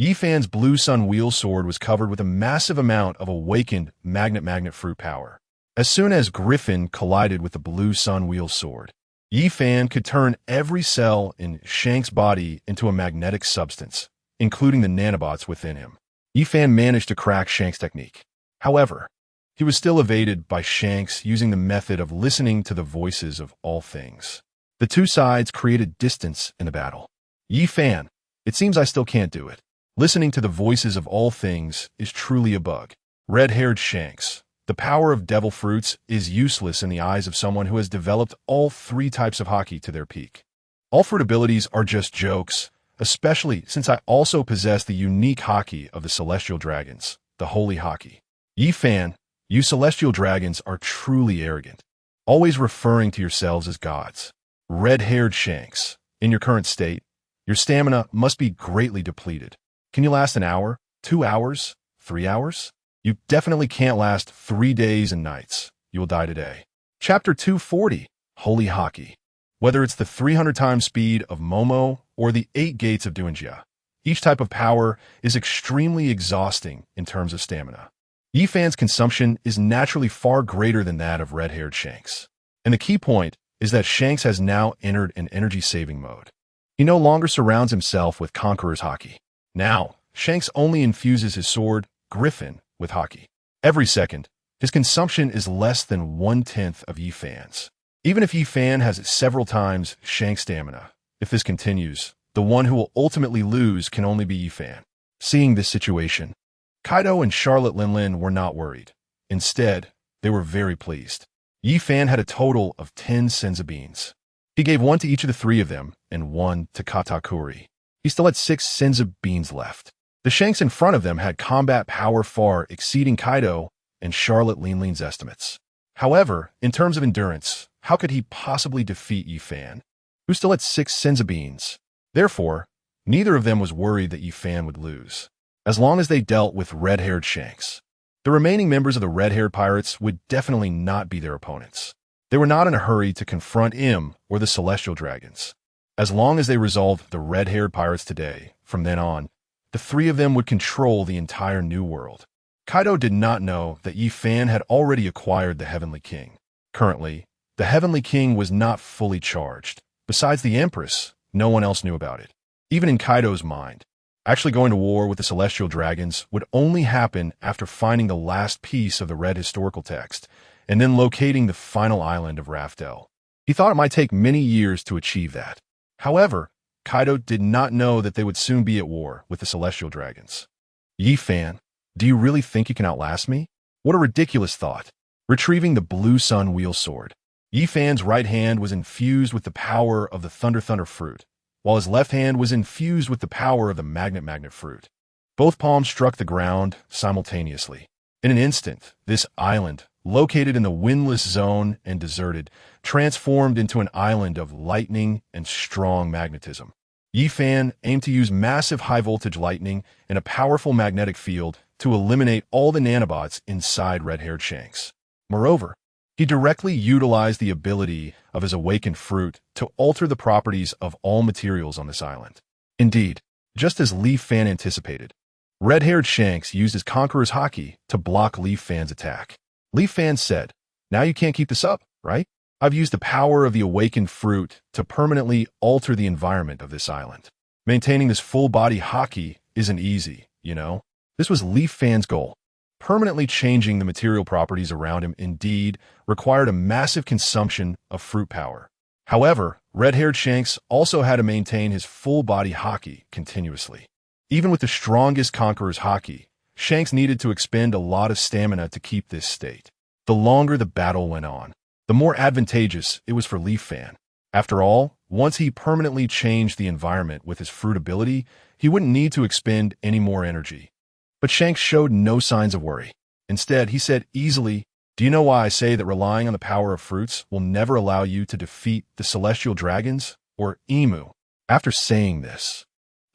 Yi Fan's blue sun wheel sword was covered with a massive amount of awakened magnet fruit power. As soon as Griffin collided with the blue sun wheel sword, Yi Fan could turn every cell in Shanks' body into a magnetic substance, including the nanobots within him. Yi Fan managed to crack Shanks' technique. However, he was still evaded by Shanks using the method of listening to the voices of all things. The two sides created distance in the battle. Yi Fan, it seems I still can't do it. Listening to the voices of all things is truly a bug. Red-haired Shanks, the power of devil fruits is useless in the eyes of someone who has developed all three types of haki to their peak. All fruit abilities are just jokes, especially since I also possess the unique haki of the celestial dragons, the holy haki. Yi Fan, you celestial dragons are truly arrogant, always referring to yourselves as gods. Red-haired Shanks, in your current state, your stamina must be greatly depleted. Can you last an hour, 2 hours, 3 hours? You definitely can't last 3 days and nights. You will die today. Chapter 240, Holy Haki. Whether it's the 300 times speed of Momo or the 8 gates of Duanjia, each type of power is extremely exhausting in terms of stamina. Yi Fan's consumption is naturally far greater than that of red-haired Shanks. And the key point is that Shanks has now entered an energy-saving mode. He no longer surrounds himself with Conqueror's haki. Now, Shanks only infuses his sword, Griffin, with haki. Every second, his consumption is less than 1/10 of Yi Fan's. Even if Yi Fan has several times Shanks' stamina, if this continues, the one who will ultimately lose can only be Yi Fan. Seeing this situation, Kaido and Charlotte Linlin were not worried. Instead, they were very pleased. Yi Fan had a total of 10 senzu beans. He gave one to each of the 3 of them and one to Katakuri. He still had 6 senzu beans left. The Shanks in front of them had combat power far exceeding Kaido and Charlotte Linlin's estimates. However, in terms of endurance, how could he possibly defeat Yi Fan, who still had 6 senzu beans? Therefore, neither of them was worried that Yi Fan would lose, as long as they dealt with red-haired Shanks. The remaining members of the red-haired pirates would definitely not be their opponents. They were not in a hurry to confront him or the celestial dragons. As long as they resolved the red-haired pirates today, from then on, the 3 of them would control the entire new world. Kaido did not know that Yi Fan had already acquired the Heavenly King. Currently, the Heavenly King was not fully charged. Besides the Empress, no one else knew about it. Even in Kaido's mind, actually going to war with the celestial dragons would only happen after finding the last piece of the red historical text and then locating the final island of Raftel. He thought it might take many years to achieve that. However, Kaido did not know that they would soon be at war with the celestial dragons. Yi Fan, do you really think you can outlast me? What a ridiculous thought. Retrieving the blue sun wheel sword. Yi Fan's right hand was infused with the power of the Thunder fruit, while his left hand was infused with the power of the magnet fruit. Both palms struck the ground simultaneously. In an instant, this island, located in the windless zone and deserted, transformed into an island of lightning and strong magnetism. Yi Fan aimed to use massive high-voltage lightning and a powerful magnetic field to eliminate all the nanobots inside red-haired Shanks. Moreover, he directly utilized the ability of his awakened fruit to alter the properties of all materials on this island. Indeed, just as Yi Fan anticipated, red-haired Shanks used his Conqueror's haki to block Yi Fan's attack. Yi Fan said, "Now you can't keep this up, right? I've used the power of the awakened fruit to permanently alter the environment of this island. Maintaining this full-body haki isn't easy, you know? This was Leaf Fan's goal. Permanently changing the material properties around him indeed required a massive consumption of fruit power. However, red-haired Shanks also had to maintain his full-body haki continuously. Even with the strongest conqueror's haki, Shanks needed to expend a lot of stamina to keep this state. The longer the battle went on, the more advantageous it was for Leaf Fan. After all, once he permanently changed the environment with his fruit ability, he wouldn't need to expend any more energy. But Shanks showed no signs of worry. Instead, he said easily, "Do you know why I say that relying on the power of fruits will never allow you to defeat the celestial dragons, or Emu?" After saying this,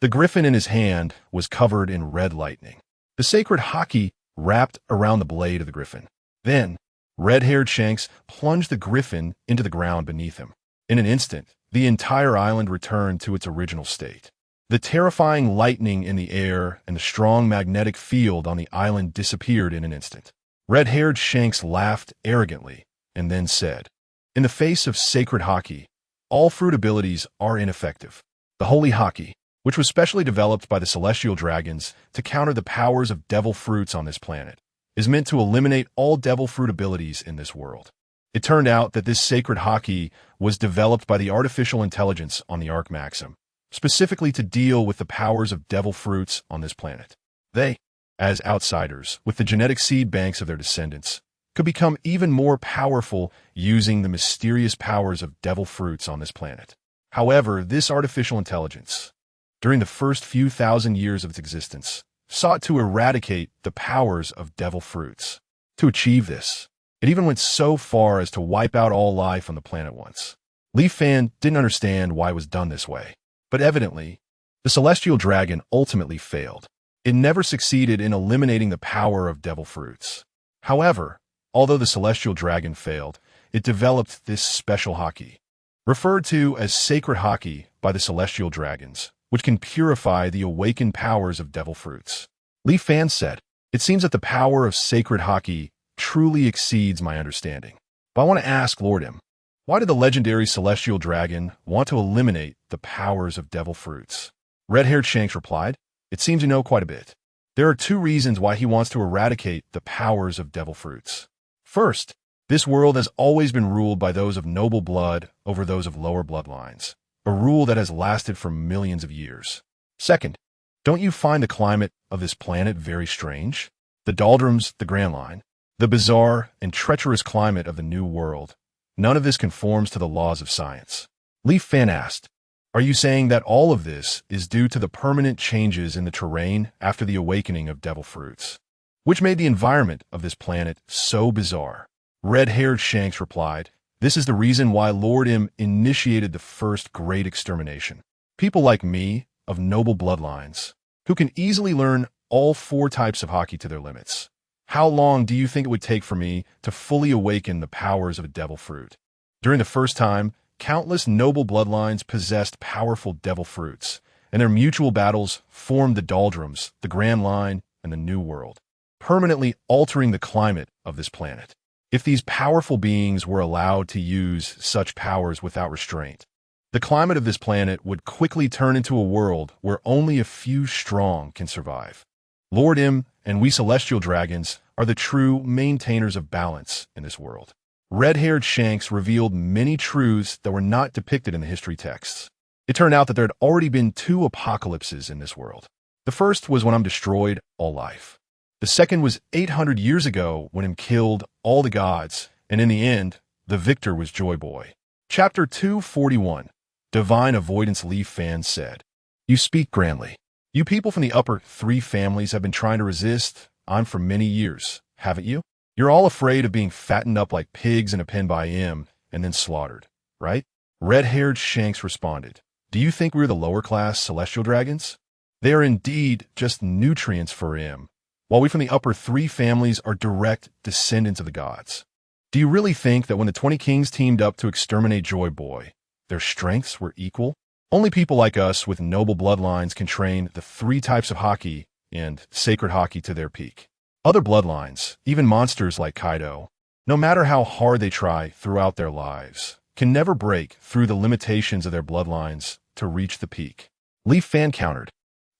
the griffin in his hand was covered in red lightning. The sacred haki wrapped around the blade of the griffin. Then, red-haired Shanks plunged the griffin into the ground beneath him. In an instant, the entire island returned to its original state. The terrifying lightning in the air and the strong magnetic field on the island disappeared in an instant. Red-haired Shanks laughed arrogantly and then said, "In the face of sacred haki, all fruit abilities are ineffective. The holy haki, which was specially developed by the celestial dragons to counter the powers of devil fruits on this planet, is meant to eliminate all devil fruit abilities in this world." It turned out that this sacred haki was developed by the artificial intelligence on the Arc Maxim, specifically to deal with the powers of devil fruits on this planet. They, as outsiders, with the genetic seed banks of their descendants, could become even more powerful using the mysterious powers of devil fruits on this planet. However, this artificial intelligence, during the first few thousand years of its existence, sought to eradicate the powers of devil fruits. To achieve this, it even went so far as to wipe out all life on the planet once. Leaf Fan didn't understand why it was done this way, but evidently, the celestial dragon ultimately failed. It never succeeded in eliminating the power of devil fruits. However, although the celestial dragon failed, it developed this special haki, referred to as sacred haki by the celestial dragons, which can purify the awakened powers of devil fruits. Leaf Fan said, "It seems that the power of sacred haki truly exceeds my understanding. But I want to ask Lord M, why did the legendary celestial dragon want to eliminate the powers of devil fruits?" Red-haired Shanks replied, "It seems you know quite a bit. There are two reasons why he wants to eradicate the powers of devil fruits. First, this world has always been ruled by those of noble blood over those of lower bloodlines, a rule that has lasted for millions of years. Second, don't you find the climate of this planet very strange? The doldrums, the Grand Line, the bizarre and treacherous climate of the New World, none of this conforms to the laws of science." Leaf Fan asked, "Are you saying that all of this is due to the permanent changes in the terrain after the awakening of devil fruits, which made the environment of this planet so bizarre?" Red-haired Shanks replied, "This is the reason why Lord M initiated the first great extermination. People like me, of noble bloodlines, who can easily learn all four types of haki to their limits. How long do you think it would take for me to fully awaken the powers of a devil fruit? During the first time, countless noble bloodlines possessed powerful devil fruits, and their mutual battles formed the doldrums, the Grand Line, and the New World, permanently altering the climate of this planet. If these powerful beings were allowed to use such powers without restraint, the climate of this planet would quickly turn into a world where only a few strong can survive. Lord M and we celestial dragons are the true maintainers of balance in this world." Red-haired Shanks revealed many truths that were not depicted in the history texts. It turned out that there had already been two apocalypses in this world. The first was when destroyed all life. The second was 800 years ago when him killed all the gods, and in the end, the victor was Joy Boy. Chapter 241, Divine Avoidance. Leaf Fan said, "You speak grandly. You people from the upper three families have been trying to resist for many years, haven't you? You're all afraid of being fattened up like pigs in a pen by M and then slaughtered, right?" Red-haired Shanks responded, "Do you think we're the lower-class celestial dragons? They are indeed just nutrients for M, while we from the upper three families are direct descendants of the gods. Do you really think that when the 20 kings teamed up to exterminate Joy Boy, their strengths were equal? Only people like us with noble bloodlines can train the three types of haki and sacred haki to their peak. Other bloodlines, even monsters like Kaido, no matter how hard they try throughout their lives, can never break through the limitations of their bloodlines to reach the peak." Leaf Fan countered,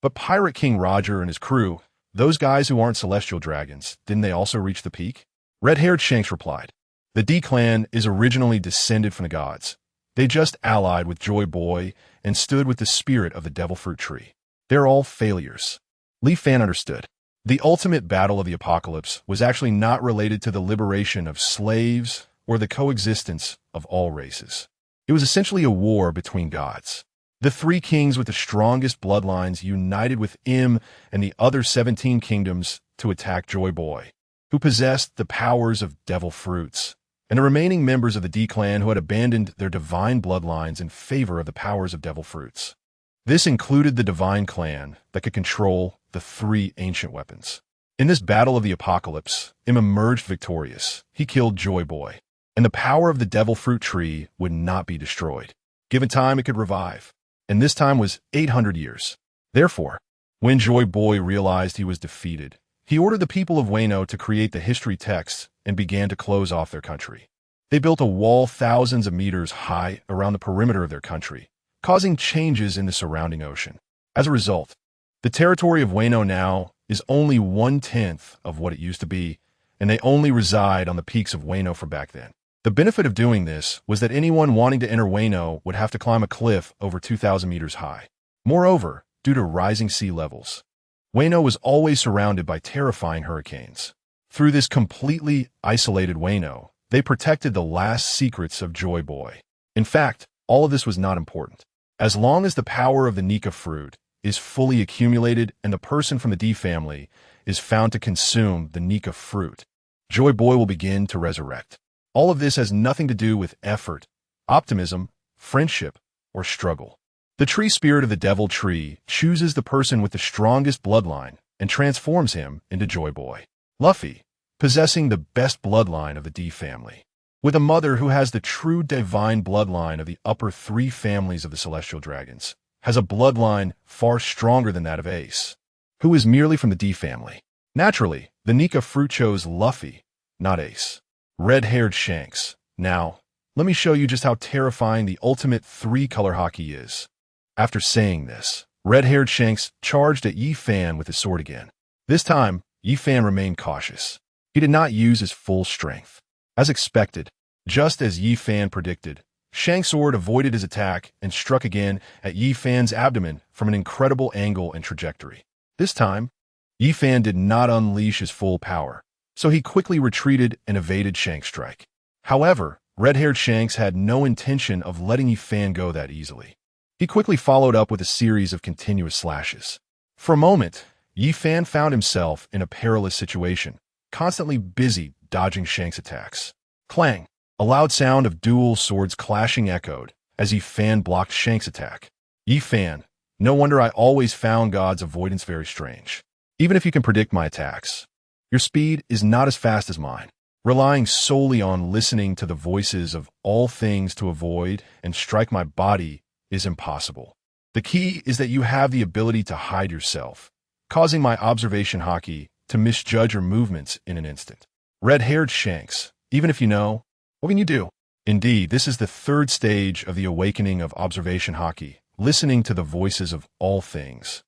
"But Pirate King Roger and his crew, Those guys who aren't celestial dragons, didn't they also reach the peak? Red-haired Shanks replied, the D-clan is originally descended from the gods. They just allied with Joy Boy and stood with the spirit of the devil fruit tree. They're all failures. Lee Fan understood. The ultimate battle of the apocalypse was actually not related to the liberation of slaves or the coexistence of all races. It was essentially a war between gods. The three kings with the strongest bloodlines united with Im and the other 17 kingdoms to attack Joy Boy, who possessed the powers of devil fruits, and the remaining members of the D-clan who had abandoned their divine bloodlines in favor of the powers of devil fruits. This included the divine clan that could control the three ancient weapons. In this battle of the apocalypse, Im emerged victorious. He killed Joy Boy, and the power of the devil fruit tree would not be destroyed. Given time, it could revive, and this time was 800 years. Therefore, when Joy Boy realized he was defeated, he ordered the people of Wano to create the history texts and began to close off their country. They built a wall thousands of meters high around the perimeter of their country, causing changes in the surrounding ocean. As a result, the territory of Wano now is only 1/10 of what it used to be, and they only reside on the peaks of Wano from back then. The benefit of doing this was that anyone wanting to enter Wano would have to climb a cliff over 2,000 meters high. Moreover, due to rising sea levels, Wano was always surrounded by terrifying hurricanes. Through this completely isolated Wano, they protected the last secrets of Joy Boy. In fact, all of this was not important. As long as the power of the Nika fruit is fully accumulated and the person from the D family is found to consume the Nika fruit, Joy Boy will begin to resurrect. All of this has nothing to do with effort, optimism, friendship, or struggle. The tree spirit of the devil tree chooses the person with the strongest bloodline and transforms him into Joy Boy. Luffy, possessing the best bloodline of the D family, with a mother who has the true divine bloodline of the upper three families of the celestial dragons, has a bloodline far stronger than that of Ace, who is merely from the D family. Naturally, the Nika fruit chose Luffy, not Ace. Red-haired Shanks. Now, let me show you just how terrifying the ultimate three-color hockey is. After saying this, red-haired Shanks charged at Yi Fan with his sword again. This time, Yi Fan remained cautious. He did not use his full strength. As expected, just as Yi Fan predicted, Shanks' sword avoided his attack and struck again at Yi Fan's abdomen from an incredible angle and trajectory. This time, Yi Fan did not unleash his full power, so he quickly retreated and evaded Shanks' strike. However, red-haired Shanks had no intention of letting Yi Fan go that easily. He quickly followed up with a series of continuous slashes. For a moment, Yi Fan found himself in a perilous situation, constantly busy dodging Shanks' attacks. Clang! A loud sound of dual swords clashing echoed as Yi Fan blocked Shanks' attack. Yi Fan, no wonder I always found God's avoidance very strange. Even if you can predict my attacks, your speed is not as fast as mine. Relying solely on listening to the voices of all things to avoid and strike my body is impossible. The key is that you have the ability to hide yourself, causing my observation hockey to misjudge your movements in an instant. Red-haired Shanks, even if you know, what can you do? Indeed, this is the third stage of the awakening of observation hockey, listening to the voices of all things,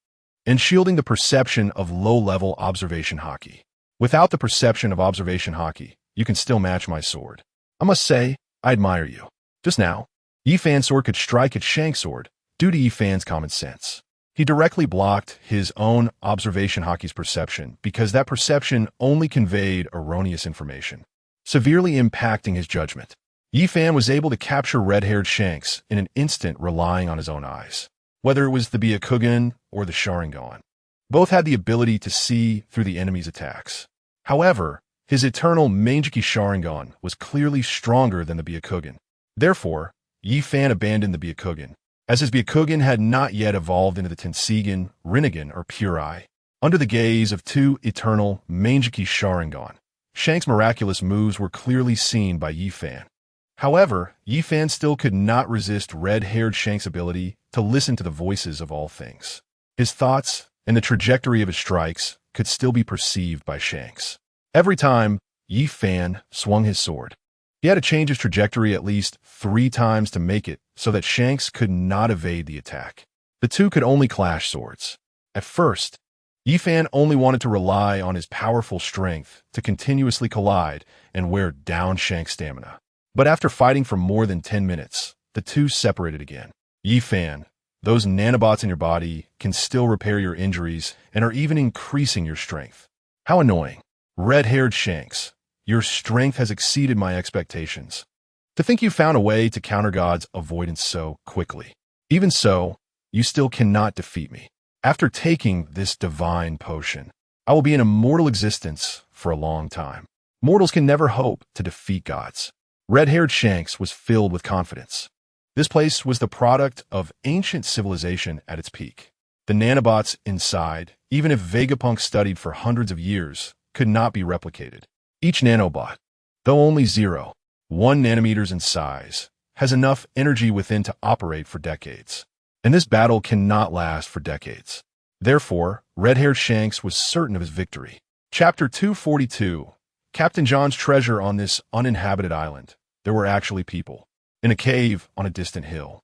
and shielding the perception of low-level observation hockey. Without the perception of observation hockey, you can still match my sword. I must say, I admire you. Just now, Yi Fan's sword could strike at Shanks' sword due to Yi Fan's common sense. He directly blocked his own observation hockey's perception because that perception only conveyed erroneous information, severely impacting his judgment. Yi Fan was able to capture red-haired Shanks in an instant relying on his own eyes. Whether it was the Byakugan or the Sharingan, both had the ability to see through the enemy's attacks. However, his eternal Mangeki Sharingan was clearly stronger than the Byakugan. Therefore, Yi Fan abandoned the Byakugan, as his Byakugan had not yet evolved into the Tensigan, Rinnegan, or Pure Eye. Under the gaze of two eternal Mangeki Sharingan, Shanks' miraculous moves were clearly seen by Yi Fan. However, Yi Fan still could not resist red-haired Shanks' ability to listen to the voices of all things. His thoughts and the trajectory of his strikes could still be perceived by Shanks. Every time Yi Fan swung his sword, he had to change his trajectory at least 3 times to make it so that Shanks could not evade the attack. The two could only clash swords. At first, Yifan only wanted to rely on his powerful strength to continuously collide and wear down Shank's stamina. But after fighting for more than 10 minutes, the two separated again. Yifan, those nanobots in your body can still repair your injuries and are even increasing your strength. How annoying. Red-haired Shanks, your strength has exceeded my expectations. To think you found a way to counter God's avoidance so quickly. Even so, you still cannot defeat me. After taking this divine potion, I will be in immortal existence for a long time. Mortals can never hope to defeat gods. Red-haired Shanks was filled with confidence. This place was the product of ancient civilization at its peak. The nanobots inside, even if Vegapunk studied for hundreds of years, could not be replicated. Each nanobot, though only 0.1 nanometers in size, has enough energy within to operate for decades. And this battle cannot last for decades. Therefore, red-haired Shanks was certain of his victory. Chapter 242. Captain John's treasure on this uninhabited island. There were actually people. In a cave on a distant hill.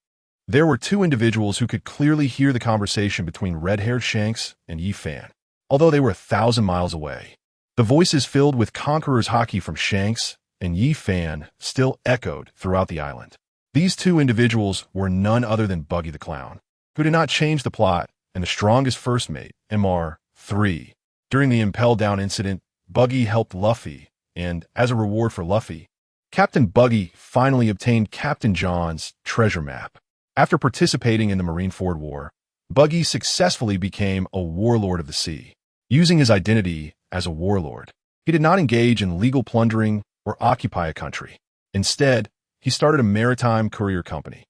There were two individuals who could clearly hear the conversation between red-haired Shanks and Yifan, although they were 1,000 miles away. The voices filled with conqueror's haki from Shanks and Yifan still echoed throughout the island. These two individuals were none other than Buggy the Clown, who did not change the plot, and the strongest first mate, MR3. During the Impel Down incident, Buggy helped Luffy, and as a reward for Luffy, Captain Buggy finally obtained Captain John's treasure map. After participating in the Marineford War, Buggy successfully became a warlord of the sea. Using his identity as a warlord, he did not engage in legal plundering or occupy a country. Instead, he started a maritime courier company.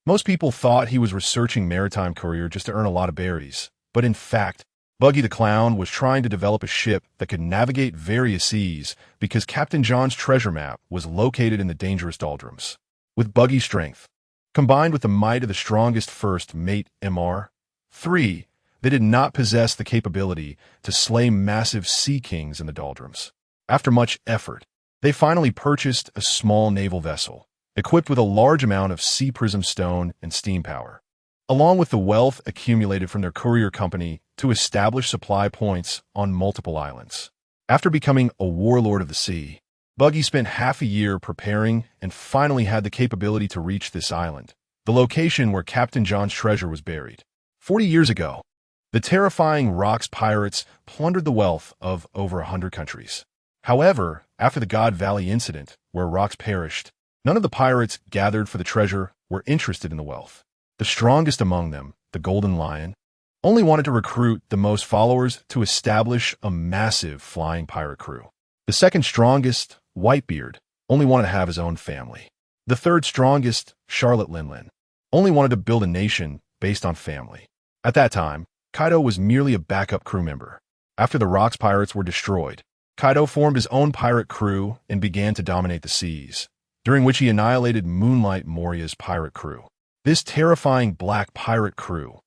Most people thought he was researching maritime courier just to earn a lot of berries, but in fact, Buggy the Clown was trying to develop a ship that could navigate various seas because Captain John's treasure map was located in the dangerous doldrums. With Buggy's strength, combined with the might of the strongest first mate MR3, they did not possess the capability to slay massive sea kings in the doldrums. After much effort, they finally purchased a small naval vessel, equipped with a large amount of sea prism stone and steam power, along with the wealth accumulated from their courier company to establish supply points on multiple islands. After becoming a warlord of the sea, Buggy spent half a year preparing and finally had the capability to reach this island, the location where Captain John's treasure was buried. 40 years ago, the terrifying Rocks pirates plundered the wealth of over 100 countries. However, after the God Valley incident, where Rocks perished, none of the pirates gathered for the treasure were interested in the wealth. The strongest among them, the Golden Lion, only wanted to recruit the most followers to establish a massive flying pirate crew. The second strongest, Whitebeard, only wanted to have his own family. The third strongest, Charlotte Linlin, only wanted to build a nation based on family. At that time, Kaido was merely a backup crew member. After the Rocks pirates were destroyed, Kaido formed his own pirate crew and began to dominate the seas, during which he annihilated Moonlight Moria's pirate crew. This terrifying black pirate crew,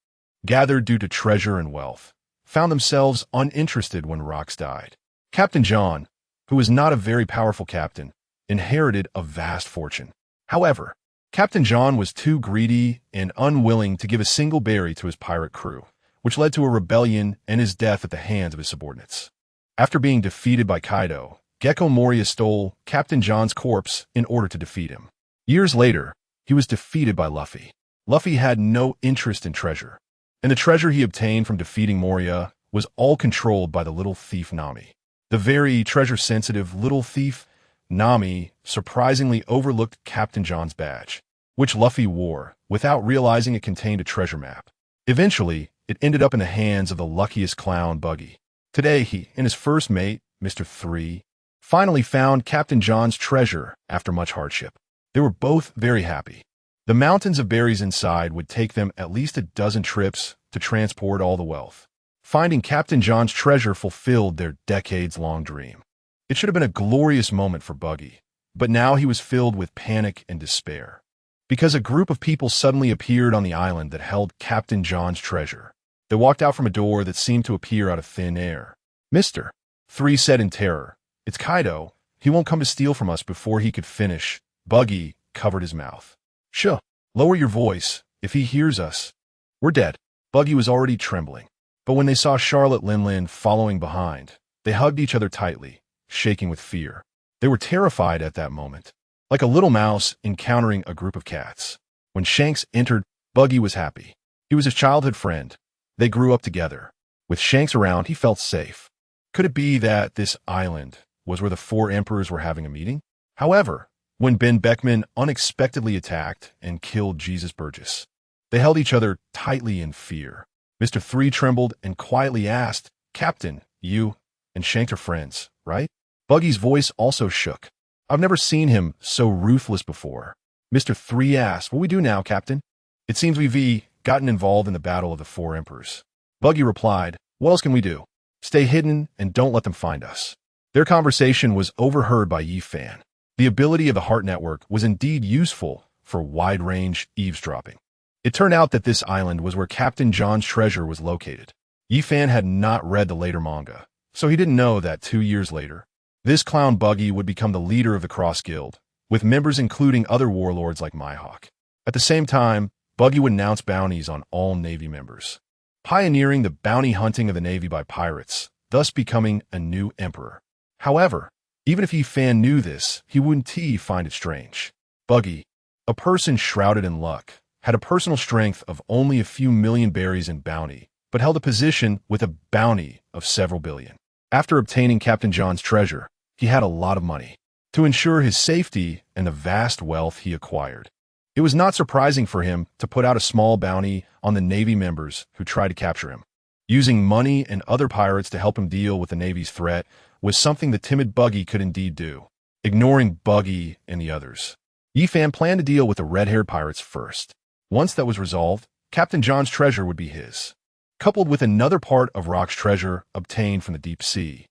gathered due to treasure and wealth, found themselves uninterested when Rocks died. Captain John, who was not a very powerful captain, inherited a vast fortune. However, Captain John was too greedy and unwilling to give a single berry to his pirate crew, which led to a rebellion and his death at the hands of his subordinates. After being defeated by Kaido, Gecko Moria stole Captain John's corpse in order to defeat him. Years later, he was defeated by Luffy. Luffy had no interest in treasure, and the treasure he obtained from defeating Moria was all controlled by the little thief Nami. The very treasure-sensitive little thief, Nami, surprisingly overlooked Captain John's badge, which Luffy wore, without realizing it contained a treasure map. Eventually, it ended up in the hands of the luckiest clown, Buggy. Today, he and his first mate, Mr. 3, finally found Captain John's treasure after much hardship. They were both very happy. The mountains of berries inside would take them at least a dozen trips to transport all the wealth. Finding Captain John's treasure fulfilled their decades-long dream. It should have been a glorious moment for Buggy, but now he was filled with panic and despair, because a group of people suddenly appeared on the island that held Captain John's treasure. They walked out from a door that seemed to appear out of thin air. "Mr. 3 said in terror, "It's Kaido. He won't come to steal from us." Before he could finish, Buggy covered his mouth. "Shh, lower your voice. If he hears us, we're dead." Buggy was already trembling. But when they saw Charlotte Linlin following behind, they hugged each other tightly, shaking with fear. They were terrified at that moment, like a little mouse encountering a group of cats. When Shanks entered, Buggy was happy. He was his childhood friend. They grew up together. With Shanks around, he felt safe. Could it be that this island was where the four emperors were having a meeting? However, when Ben Beckman unexpectedly attacked and killed Jesus Burgess, they held each other tightly in fear. Mr. 3 trembled and quietly asked, "Captain, you and Shanks are friends, right?" Buggy's voice also shook. "I've never seen him so ruthless before." Mr. 3 asked, "What we do now, Captain?" "It seems we've gotten involved in the battle of the four emperors." Buggy replied, "What else can we do? Stay hidden and don't let them find us." Their conversation was overheard by Yi Fan. The ability of the Heart Network was indeed useful for wide-range eavesdropping. It turned out that this island was where Captain John's treasure was located. Yi Fan had not read the later manga, so he didn't know that 2 years later, this clown Buggy would become the leader of the Cross Guild, with members including other warlords like Mihawk. At the same time, Buggy would announce bounties on all Navy members, pioneering the bounty hunting of the Navy by pirates, thus becoming a new emperor. However, even if Yi Fan knew this, he wouldn't find it strange. Buggy, a person shrouded in luck, had a personal strength of only a few million berries in bounty, but held a position with a bounty of several billion. After obtaining Captain John's treasure, he had a lot of money to ensure his safety and the vast wealth he acquired. It was not surprising for him to put out a small bounty on the Navy members who tried to capture him. Using money and other pirates to help him deal with the Navy's threat was something the timid Buggy could indeed do, ignoring Buggy and the others. Yi Fan planned to deal with the red-haired pirates first. Once that was resolved, Captain John's treasure would be his, coupled with another part of Rock's treasure obtained from the deep sea.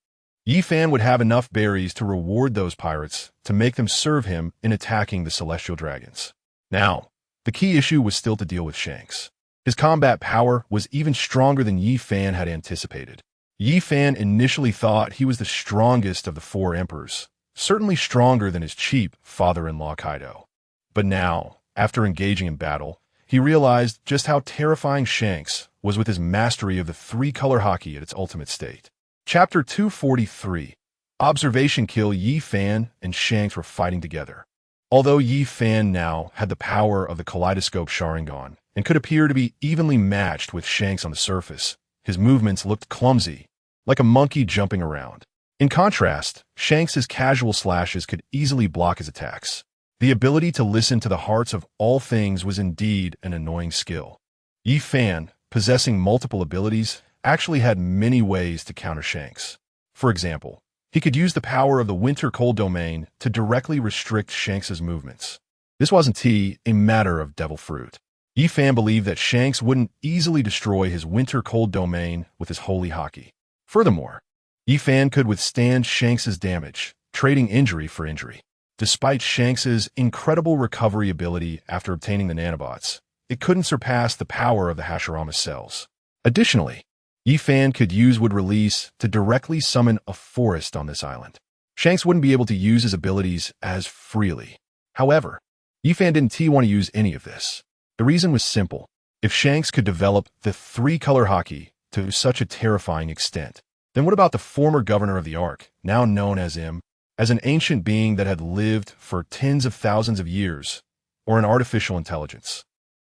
Yi Fan would have enough berries to reward those pirates to make them serve him in attacking the celestial dragons. Now, the key issue was still to deal with Shanks. His combat power was even stronger than Yi Fan had anticipated. Yi Fan initially thought he was the strongest of the four emperors, certainly stronger than his cheap father-in-law Kaido. But now, after engaging in battle, he realized just how terrifying Shanks was with his mastery of the three-color hockey at its ultimate state. Chapter 243. Observation Kill. Yi Fan and Shanks were fighting together. Although Yi Fan now had the power of the Kaleidoscope Sharingan and could appear to be evenly matched with Shanks on the surface, his movements looked clumsy, like a monkey jumping around. In contrast, Shanks's casual slashes could easily block his attacks. The ability to listen to the hearts of all things was indeed an annoying skill. Yi Fan, possessing multiple abilities, actually had many ways to counter Shanks. For example, he could use the power of the Winter Cold Domain to directly restrict Shanks's movements. This wasn't a matter of devil fruit. Yi Fan believed that Shanks wouldn't easily destroy his Winter Cold Domain with his holy hockey. Furthermore, Yi Fan could withstand Shanks's damage, trading injury for injury. Despite Shanks's incredible recovery ability after obtaining the nanobots, it couldn't surpass the power of the Hashirama cells. Additionally, Yi Fan could use Wood Release to directly summon a forest on this island. Shanks wouldn't be able to use his abilities as freely. However, Yi Fan didn't want to use any of this. The reason was simple. If Shanks could develop the three-color hockey to such a terrifying extent, then what about the former governor of the Ark, now known as him, as an ancient being that had lived for tens of thousands of years, or an artificial intelligence?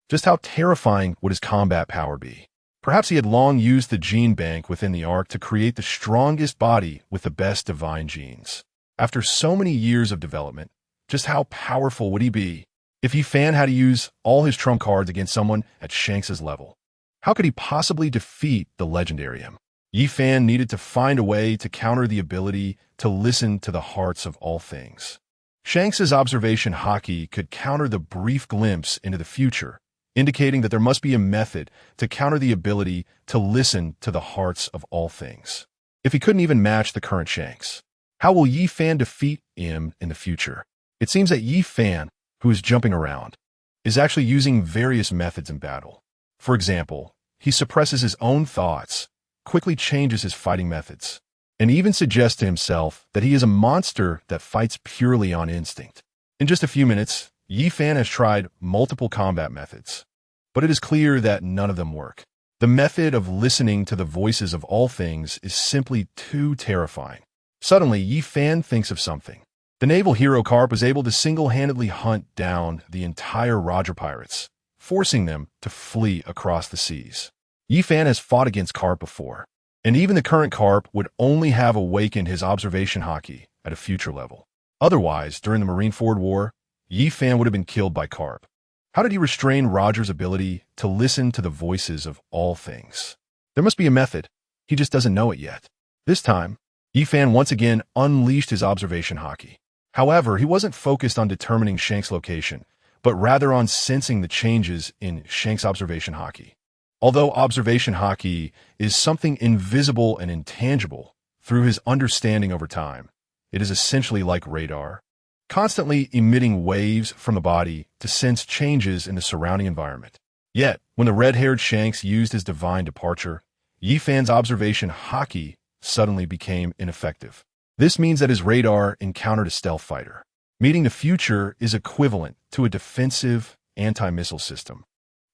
Just how terrifying would his combat power be? Perhaps he had long used the gene bank within the Ark to create the strongest body with the best divine genes. After so many years of development, just how powerful would he be if Yi Fan had to use all his trump cards against someone at Shanks's level? How could he possibly defeat the legendary him? Yi Fan needed to find a way to counter the ability to listen to the hearts of all things. Shanks's observation hockey could counter the brief glimpse into the future, indicating that there must be a method to counter the ability to listen to the hearts of all things. If he couldn't even match the current Shanks, how will Yi Fan defeat him in the future? It seems that Yi Fan, who is jumping around, is actually using various methods in battle. For example, he suppresses his own thoughts, quickly changes his fighting methods, and even suggests to himself that he is a monster that fights purely on instinct. In just a few minutes, Yi Fan has tried multiple combat methods, but it is clear that none of them work. The method of listening to the voices of all things is simply too terrifying. Suddenly, Yi Fan thinks of something. The naval hero Carp was able to single-handedly hunt down the entire Roger pirates, forcing them to flee across the seas. Yi Fan has fought against Carp before, and even the current Carp would only have awakened his observation haki at a future level. Otherwise, during the Marineford War, Yi Fan would have been killed by Carp. How did he restrain Roger's ability to listen to the voices of all things? There must be a method. He just doesn't know it yet. This time, Yi Fan once again unleashed his observation haki. However, he wasn't focused on determining Shank's location, but rather on sensing the changes in Shank's observation haki. Although observation haki is something invisible and intangible, through his understanding over time, it is essentially like radar, constantly emitting waves from the body to sense changes in the surrounding environment. Yet, when the red-haired Shanks used his divine departure, Yi Fan's observation haki suddenly became ineffective. This means that his radar encountered a stealth fighter. Meeting the future is equivalent to a defensive anti-missile system,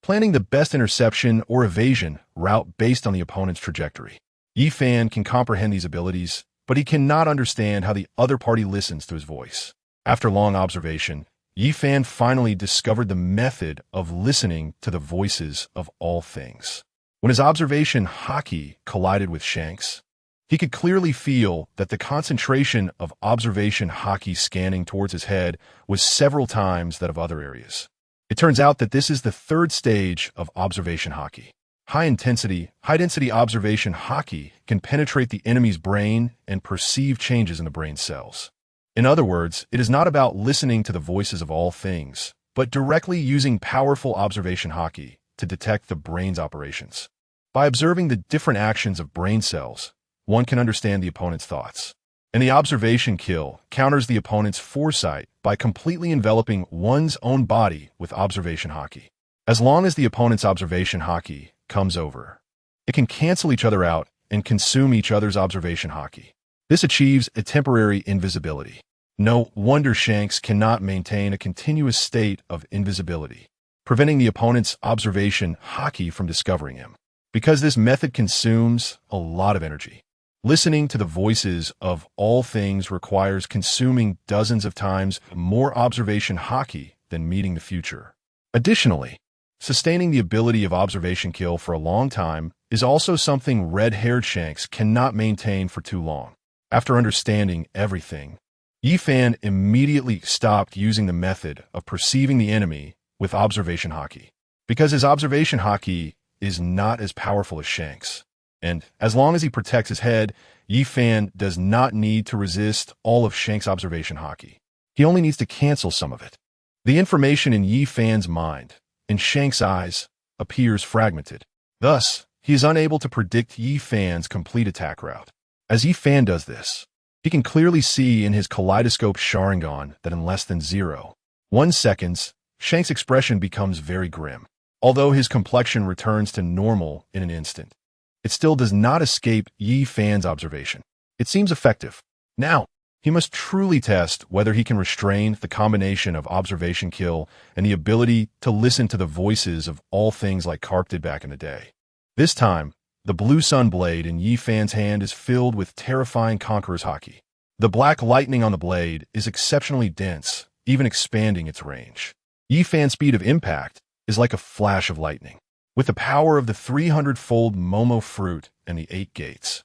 planning the best interception or evasion route based on the opponent's trajectory. Yi Fan can comprehend these abilities, but he cannot understand how the other party listens to his voice. After long observation, Yi Fan finally discovered the method of listening to the voices of all things. When his observation haki collided with Shank's, he could clearly feel that the concentration of observation haki scanning towards his head was several times that of other areas. It turns out that this is the third stage of observation haki. High-density observation haki can penetrate the enemy's brain and perceive changes in the brain cells. In other words, it is not about listening to the voices of all things, but directly using powerful observation haki to detect the brain's operations. By observing the different actions of brain cells, one can understand the opponent's thoughts. And the observation kill counters the opponent's foresight by completely enveloping one's own body with observation haki. As long as the opponent's observation haki comes over, it can cancel each other out and consume each other's observation haki. This achieves a temporary invisibility. No wonder Shanks cannot maintain a continuous state of invisibility, preventing the opponent's observation haki from discovering him. Because this method consumes a lot of energy. Listening to the voices of all things requires consuming dozens of times more observation haki than meeting the future. Additionally, sustaining the ability of observation kill for a long time is also something red-haired Shanks cannot maintain for too long. After understanding everything, Yi Fan immediately stopped using the method of perceiving the enemy with observation haki, because his observation haki is not as powerful as Shanks. And as long as he protects his head, Yi Fan does not need to resist all of Shanks' observation haki. He only needs to cancel some of it. The information in Yi Fan's mind, in Shanks' eyes, appears fragmented. Thus, he is unable to predict Yi Fan's complete attack route. As Yi Fan does this, he can clearly see in his kaleidoscope Sharingan that in less than 0.1 seconds, Shanks' expression becomes very grim. Although his complexion returns to normal in an instant, it still does not escape Yi Fan's observation. It seems effective. Now, he must truly test whether he can restrain the combination of observation kill and the ability to listen to the voices of all things like Carp did back in the day. This time, the blue sun blade in Yi Fan's hand is filled with terrifying Conqueror's haki. The black lightning on the blade is exceptionally dense, even expanding its range. Yi Fan's speed of impact is like a flash of lightning. With the power of the 300-fold Momo fruit and the 8 gates,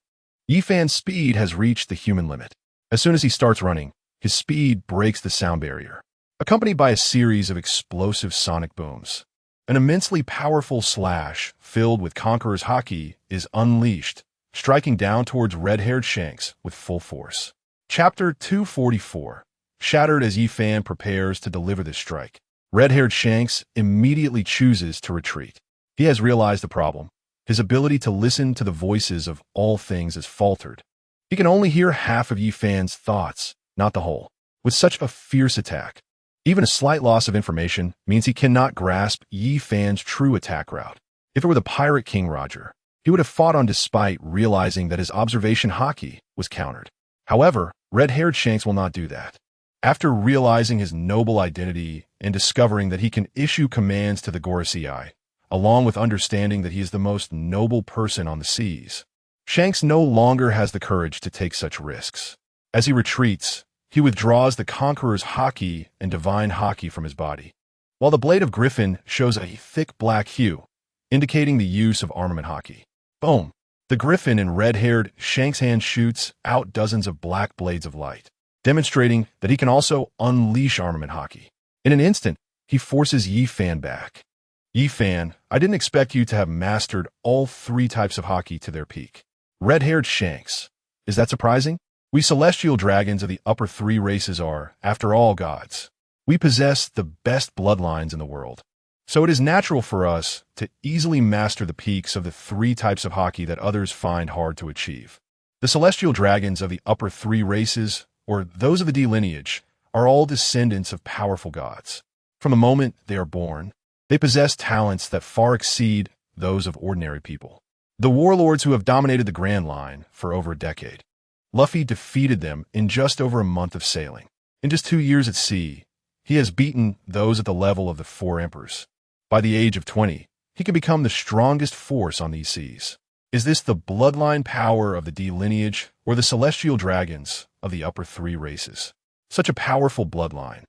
Yi Fan's speed has reached the human limit. As soon as he starts running, his speed breaks the sound barrier, accompanied by a series of explosive sonic booms. An immensely powerful slash filled with Conqueror's haki is unleashed, striking down towards red-haired Shanks with full force. Chapter 244. Shattered as Yi Fan prepares to deliver this strike, red-haired Shanks immediately chooses to retreat. He has realized the problem. His ability to listen to the voices of all things is faltered. He can only hear half of Yi Fan's thoughts, not the whole. With such a fierce attack, even a slight loss of information means he cannot grasp Yi Fan's true attack route. If it were the Pirate King Roger, he would have fought on despite realizing that his observation haki was countered. However, red-haired Shanks will not do that. After realizing his noble identity and discovering that he can issue commands to the Gorosei, along with understanding that he is the most noble person on the seas. Shanks no longer has the courage to take such risks. As he retreats, he withdraws the Conqueror's haki and divine haki from his body, while the blade of Griffin shows a thick black hue, indicating the use of armament haki. Boom! The Griffin in red-haired Shanks' hand shoots out dozens of black blades of light, demonstrating that he can also unleash armament haki. In an instant, he forces Yi Fan back. Yi Fan, I didn't expect you to have mastered all 3 types of haki to their peak. Red-haired Shanks. Is that surprising? We celestial dragons of the upper 3 races are, after all, gods. We possess the best bloodlines in the world. So it is natural for us to easily master the peaks of the 3 types of haki that others find hard to achieve. The celestial dragons of the upper 3 races, or those of the D lineage, are all descendants of powerful gods. From the moment they are born, they possess talents that far exceed those of ordinary people. The warlords who have dominated the Grand Line for over a decade. Luffy defeated them in just over a month of sailing. In just 2 years at sea, he has beaten those at the level of the 4 emperors. By the age of 20, he can become the strongest force on these seas. Is this the bloodline power of the D lineage or the celestial dragons of the upper 3 races? Such a powerful bloodline.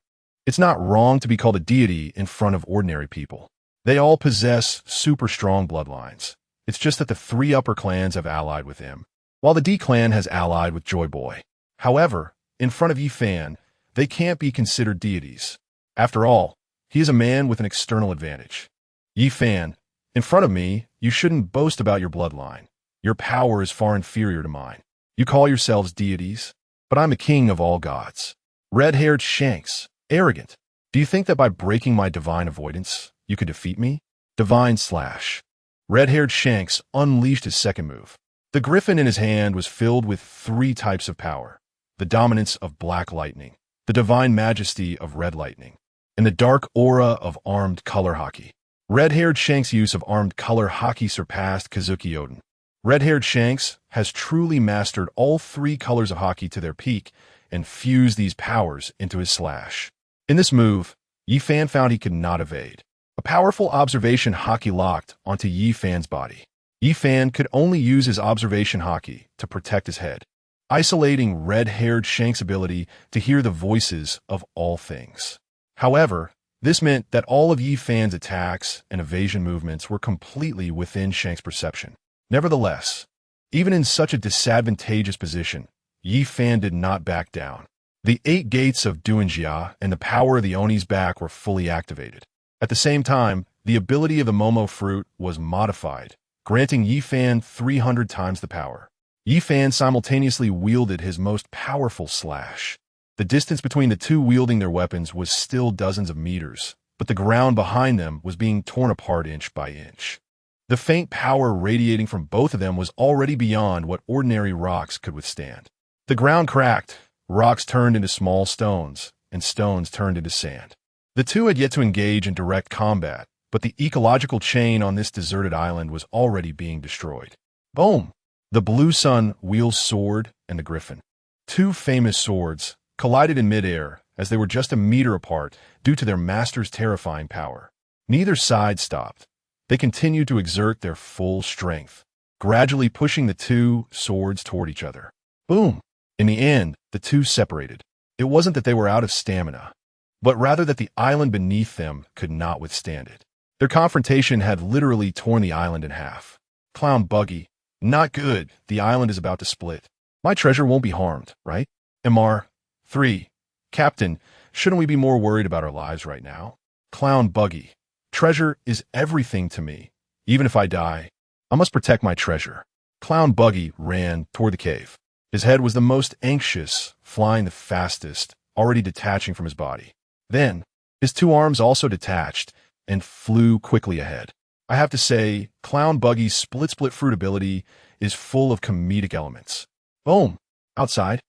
It's not wrong to be called a deity in front of ordinary people. They all possess super strong bloodlines. It's just that the 3 upper clans have allied with him, while the D clan has allied with Joy Boy. However, in front of Yi Fan, they can't be considered deities. After all, he is a man with an external advantage. Yi Fan, in front of me, you shouldn't boast about your bloodline. Your power is far inferior to mine. You call yourselves deities, but I'm the king of all gods. Red-haired Shanks, arrogant. Do you think that by breaking my divine avoidance, you could defeat me? Divine Slash. Red-haired Shanks unleashed his second move. The Griffin in his hand was filled with 3 types of power: the dominance of black lightning, the divine majesty of red lightning, and the dark aura of armed color haki. Red-haired Shanks' use of armed color haki surpassed Kazuki Oden. Red-haired Shanks has truly mastered all 3 colors of haki to their peak and fused these powers into his slash. In this move, Yi Fan found he could not evade. A powerful observation haki locked onto Yi Fan's body. Yi Fan could only use his observation haki to protect his head, isolating red-haired Shanks' ability to hear the voices of all things. However, this meant that all of Yi Fan's attacks and evasion movements were completely within Shanks' perception. Nevertheless, even in such a disadvantageous position, Yi Fan did not back down. The 8 gates of Duanjia and the power of the Oni's back were fully activated. At the same time, the ability of the Momo fruit was modified, granting Yi Fan 300 times the power. Yi Fan simultaneously wielded his most powerful slash. The distance between the 2 wielding their weapons was still dozens of meters, but the ground behind them was being torn apart inch by inch. The faint power radiating from both of them was already beyond what ordinary rocks could withstand. The ground cracked, rocks turned into small stones, and stones turned into sand. The 2 had yet to engage in direct combat, but the ecological chain on this deserted island was already being destroyed. Boom! The Blue Sun wields sword and the Griffin. 2 famous swords collided in midair as they were just a meter apart due to their master's terrifying power. Neither side stopped. They continued to exert their full strength, gradually pushing the 2 swords toward each other. Boom! In the end, the 2 separated. It wasn't that they were out of stamina, but rather that the island beneath them could not withstand it. Their confrontation had literally torn the island in half. Clown Buggy, not good. The island is about to split. My treasure won't be harmed, right? MR 3. Captain, shouldn't we be more worried about our lives right now? Clown Buggy, treasure is everything to me. Even if I die, I must protect my treasure. Clown Buggy ran toward the cave. His head was the most anxious, flying the fastest, already detaching from his body. Then, his 2 arms also detached and flew quickly ahead. I have to say, Clown Buggy's split fruit ability is full of comedic elements. Boom! Outside,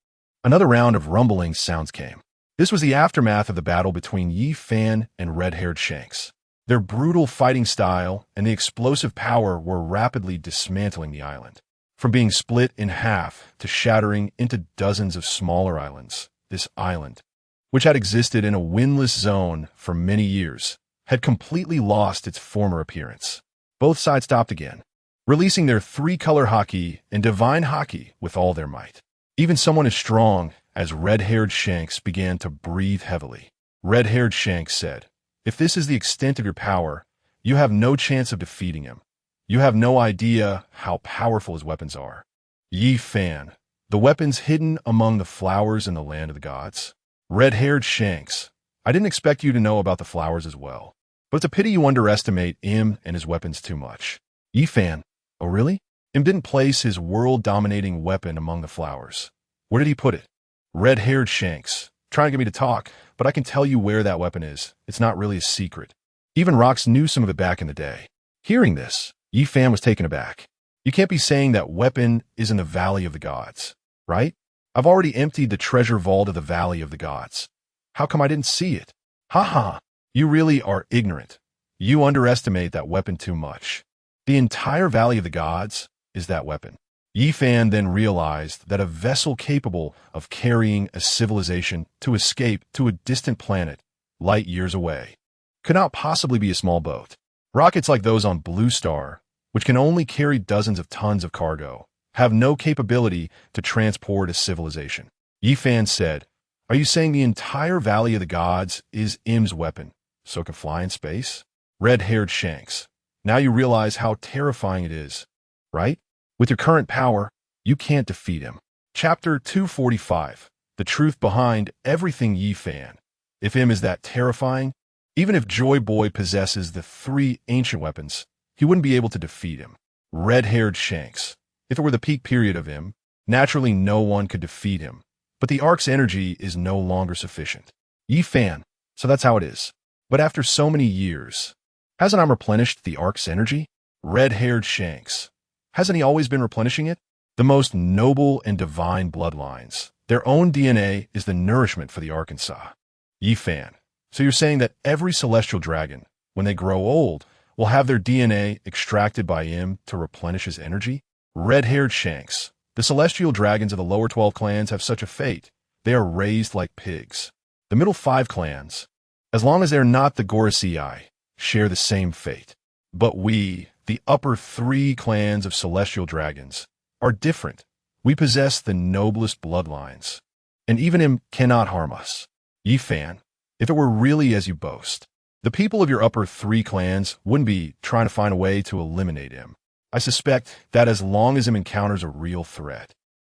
another round of rumbling sounds came. This was the aftermath of the battle between Yi Fan and red-haired Shanks. Their brutal fighting style and the explosive power were rapidly dismantling the island. From being split in half to shattering into dozens of smaller islands, this island, which had existed in a windless zone for many years, had completely lost its former appearance. Both sides stopped again, releasing their three-color haki and divine haki with all their might. Even someone as strong as red-haired Shanks began to breathe heavily. Red-haired Shanks said, "If this is the extent of your power, you have no chance of defeating him. You have no idea how powerful his weapons are." Yi Fan, the weapons hidden among the flowers in the land of the gods. Red-haired Shanks, I didn't expect you to know about the flowers as well. But it's a pity you underestimate Im and his weapons too much. Yi Fan, oh really? Im didn't place his world-dominating weapon among the flowers. Where did he put it? Red-haired Shanks, trying to get me to talk, but I can tell you where that weapon is. It's not really a secret. Even Rox knew some of it back in the day. Hearing this, Yi Fan was taken aback. You can't be saying that weapon is in the Valley of the Gods, right? I've already emptied the treasure vault of the Valley of the Gods. How come I didn't see it? Haha, you really are ignorant. You underestimate that weapon too much. The entire Valley of the Gods is that weapon. Yi Fan then realized that a vessel capable of carrying a civilization to escape to a distant planet, light years away, could not possibly be a small boat. Rockets like those on Blue Star, which can only carry dozens of tons of cargo, have no capability to transport a civilization. Yi Fan said, "Are you saying the entire Valley of the Gods is Im's weapon, so it can fly in space?" Red-haired Shanks, now you realize how terrifying it is, right? With your current power, you can't defeat him. Chapter 245, The Truth Behind Everything Yi Fan. If Im is that terrifying, even if Joy Boy possesses the three ancient weapons, he wouldn't be able to defeat him. Red-haired Shanks. If it were the peak period of Im, naturally no one could defeat him. But the Ark's energy is no longer sufficient. Yi Fan, so that's how it is. But after so many years, hasn't Im replenished the Ark's energy? Red-haired Shanks. Hasn't he always been replenishing it? The most noble and divine bloodlines. Their own DNA is the nourishment for the Arkansas. Yi Fan. So you're saying that every celestial dragon, when they grow old, will have their DNA extracted by Im to replenish his energy? Red-haired Shanks. The celestial dragons of the lower 12 clans have such a fate. They are raised like pigs. The middle 5 clans, as long as they're not the Gorosei, share the same fate. But we, the upper 3 clans of celestial dragons, are different. We possess the noblest bloodlines, and even Im cannot harm us. Yi Fan, if it were really as you boast, the people of your upper 3 clans wouldn't be trying to find a way to eliminate him. I suspect that as long as Im encounters a real threat,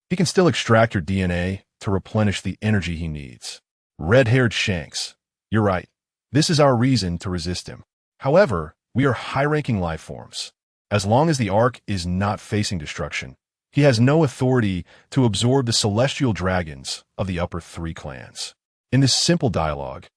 he can still extract your DNA to replenish the energy he needs. Red-haired Shanks, you're right. This is our reason to resist him. However, we are high-ranking life forms. As long as the Ark is not facing destruction, he has no authority to absorb the celestial dragons of the upper 3 clans. In this simple dialogue,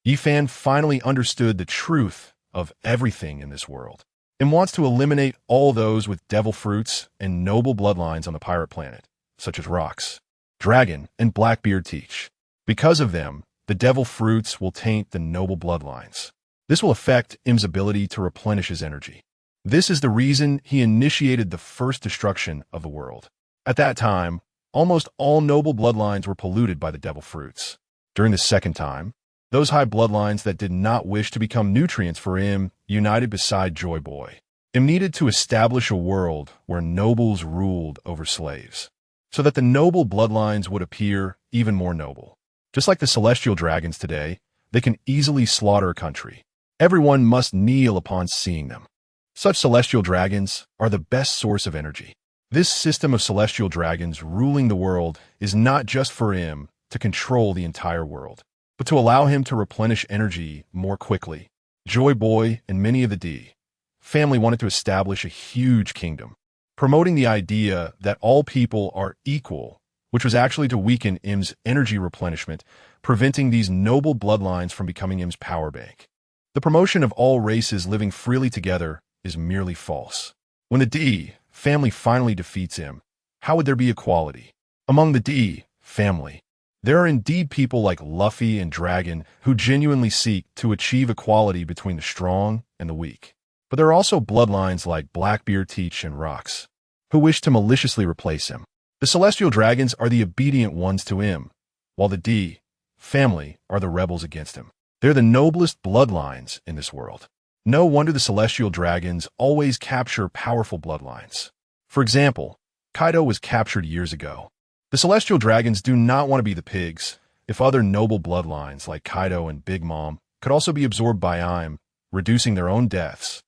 Yi Fan finally understood the truth of everything in this world and wants to eliminate all those with devil fruits and noble bloodlines on the pirate planet, such as Rox, Dragon, and Blackbeard Teach. Because of them, the devil fruits will taint the noble bloodlines. This will affect Im's ability to replenish his energy. This is the reason he initiated the first destruction of the world. At that time, almost all noble bloodlines were polluted by the devil fruits. During the second time, those high bloodlines that did not wish to become nutrients for Im united beside Joy Boy. Im needed to establish a world where nobles ruled over slaves, so that the noble bloodlines would appear even more noble. Just like the celestial dragons today, they can easily slaughter a country. Everyone must kneel upon seeing them. Such celestial dragons are the best source of energy. This system of celestial dragons ruling the world is not just for Im to control the entire world, but to allow him to replenish energy more quickly. Joy Boy and many of the D family wanted to establish a huge kingdom, promoting the idea that all people are equal, which was actually to weaken Im's energy replenishment, preventing these noble bloodlines from becoming Im's power bank. The promotion of all races living freely together is merely false. When the D family finally defeats Im, how would there be equality? Among the D family, there are indeed people like Luffy and Dragon who genuinely seek to achieve equality between the strong and the weak. But there are also bloodlines like Blackbeard Teach and Rox, who wish to maliciously replace him. The celestial dragons are the obedient ones to Im, while the D family are the rebels against him. They're the noblest bloodlines in this world. No wonder the celestial dragons always capture powerful bloodlines. For example, Kaido was captured years ago. The celestial dragons do not want to be the pigs. If other noble bloodlines like Kaido and Big Mom could also be absorbed by Im, reducing their own deaths,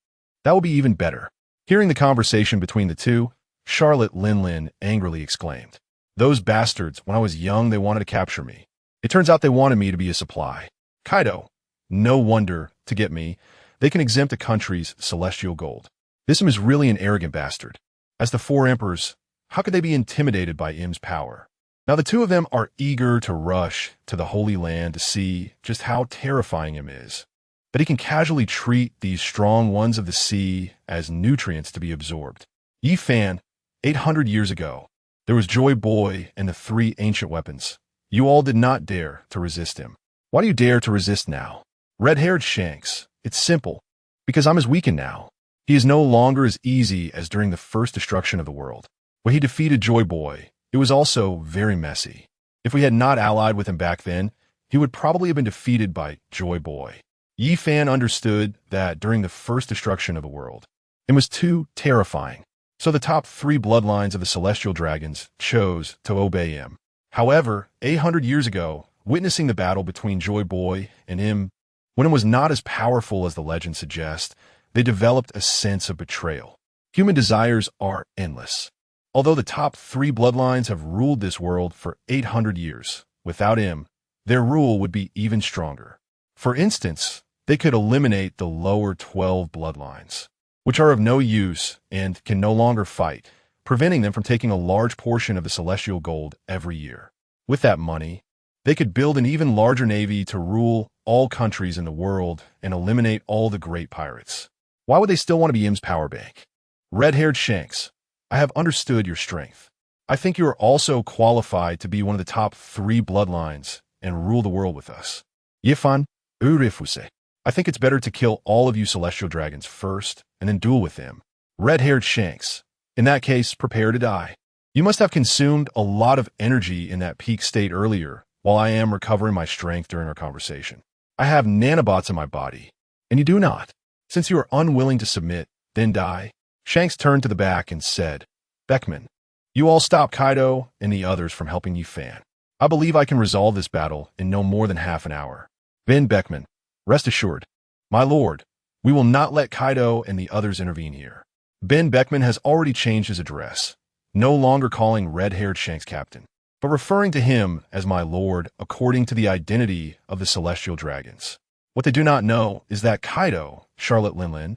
that would be even better. Hearing the conversation between the two, Charlotte Linlin angrily exclaimed, "Those bastards, when I was young, they wanted to capture me. It turns out they wanted me to be a supply. Kaido, no wonder, to get me, they can exempt a country's celestial gold. This Im is really an arrogant bastard. As the four emperors, how could they be intimidated by Im's power?" Now the two of them are eager to rush to the Holy Land to see just how terrifying Im is, that he can casually treat these strong ones of the sea as nutrients to be absorbed. Yi Fan, 800 years ago, there was Joy Boy and the three ancient weapons. You all did not dare to resist him. Why do you dare to resist now? Red-haired Shanks, it's simple. Because I'm as weakened now. He is no longer as easy as during the first destruction of the world. When he defeated Joy Boy, it was also very messy. If we had not allied with him back then, he would probably have been defeated by Joy Boy. Yi Fan understood that during the first destruction of the world, it was too terrifying. So the top three bloodlines of the celestial dragons chose to obey him. However, 800 years ago, witnessing the battle between Joy Boy and Im, when it was not as powerful as the legend suggests, they developed a sense of betrayal. Human desires are endless. Although the top three bloodlines have ruled this world for 800 years, without Im, their rule would be even stronger. For instance, they could eliminate the lower 12 bloodlines, which are of no use and can no longer fight, preventing them from taking a large portion of the celestial gold every year. With that money, they could build an even larger navy to rule all countries in the world and eliminate all the great pirates. Why would they still want to be Im's power bank? Red-haired Shanks, I have understood your strength. I think you are also qualified to be one of the top three bloodlines and rule the world with us. Yifan, Urifuse. I think it's better to kill all of you celestial dragons first and then duel with them. Red-haired Shanks, in that case, prepare to die. You must have consumed a lot of energy in that peak state earlier, while I am recovering my strength during our conversation. I have nanobots in my body, and you do not. Since you are unwilling to submit, then die. Shanks turned to the back and said, Beckman, you all stop Kaido and the others from helping Yi Fan. I believe I can resolve this battle in no more than half an hour. Ben Beckman, rest assured, my lord, we will not let Kaido and the others intervene here. Ben Beckman has already changed his address, no longer calling red-haired Shanks captain, but referring to him as my lord according to the identity of the celestial dragons. What they do not know is that Kaido, Charlotte Linlin,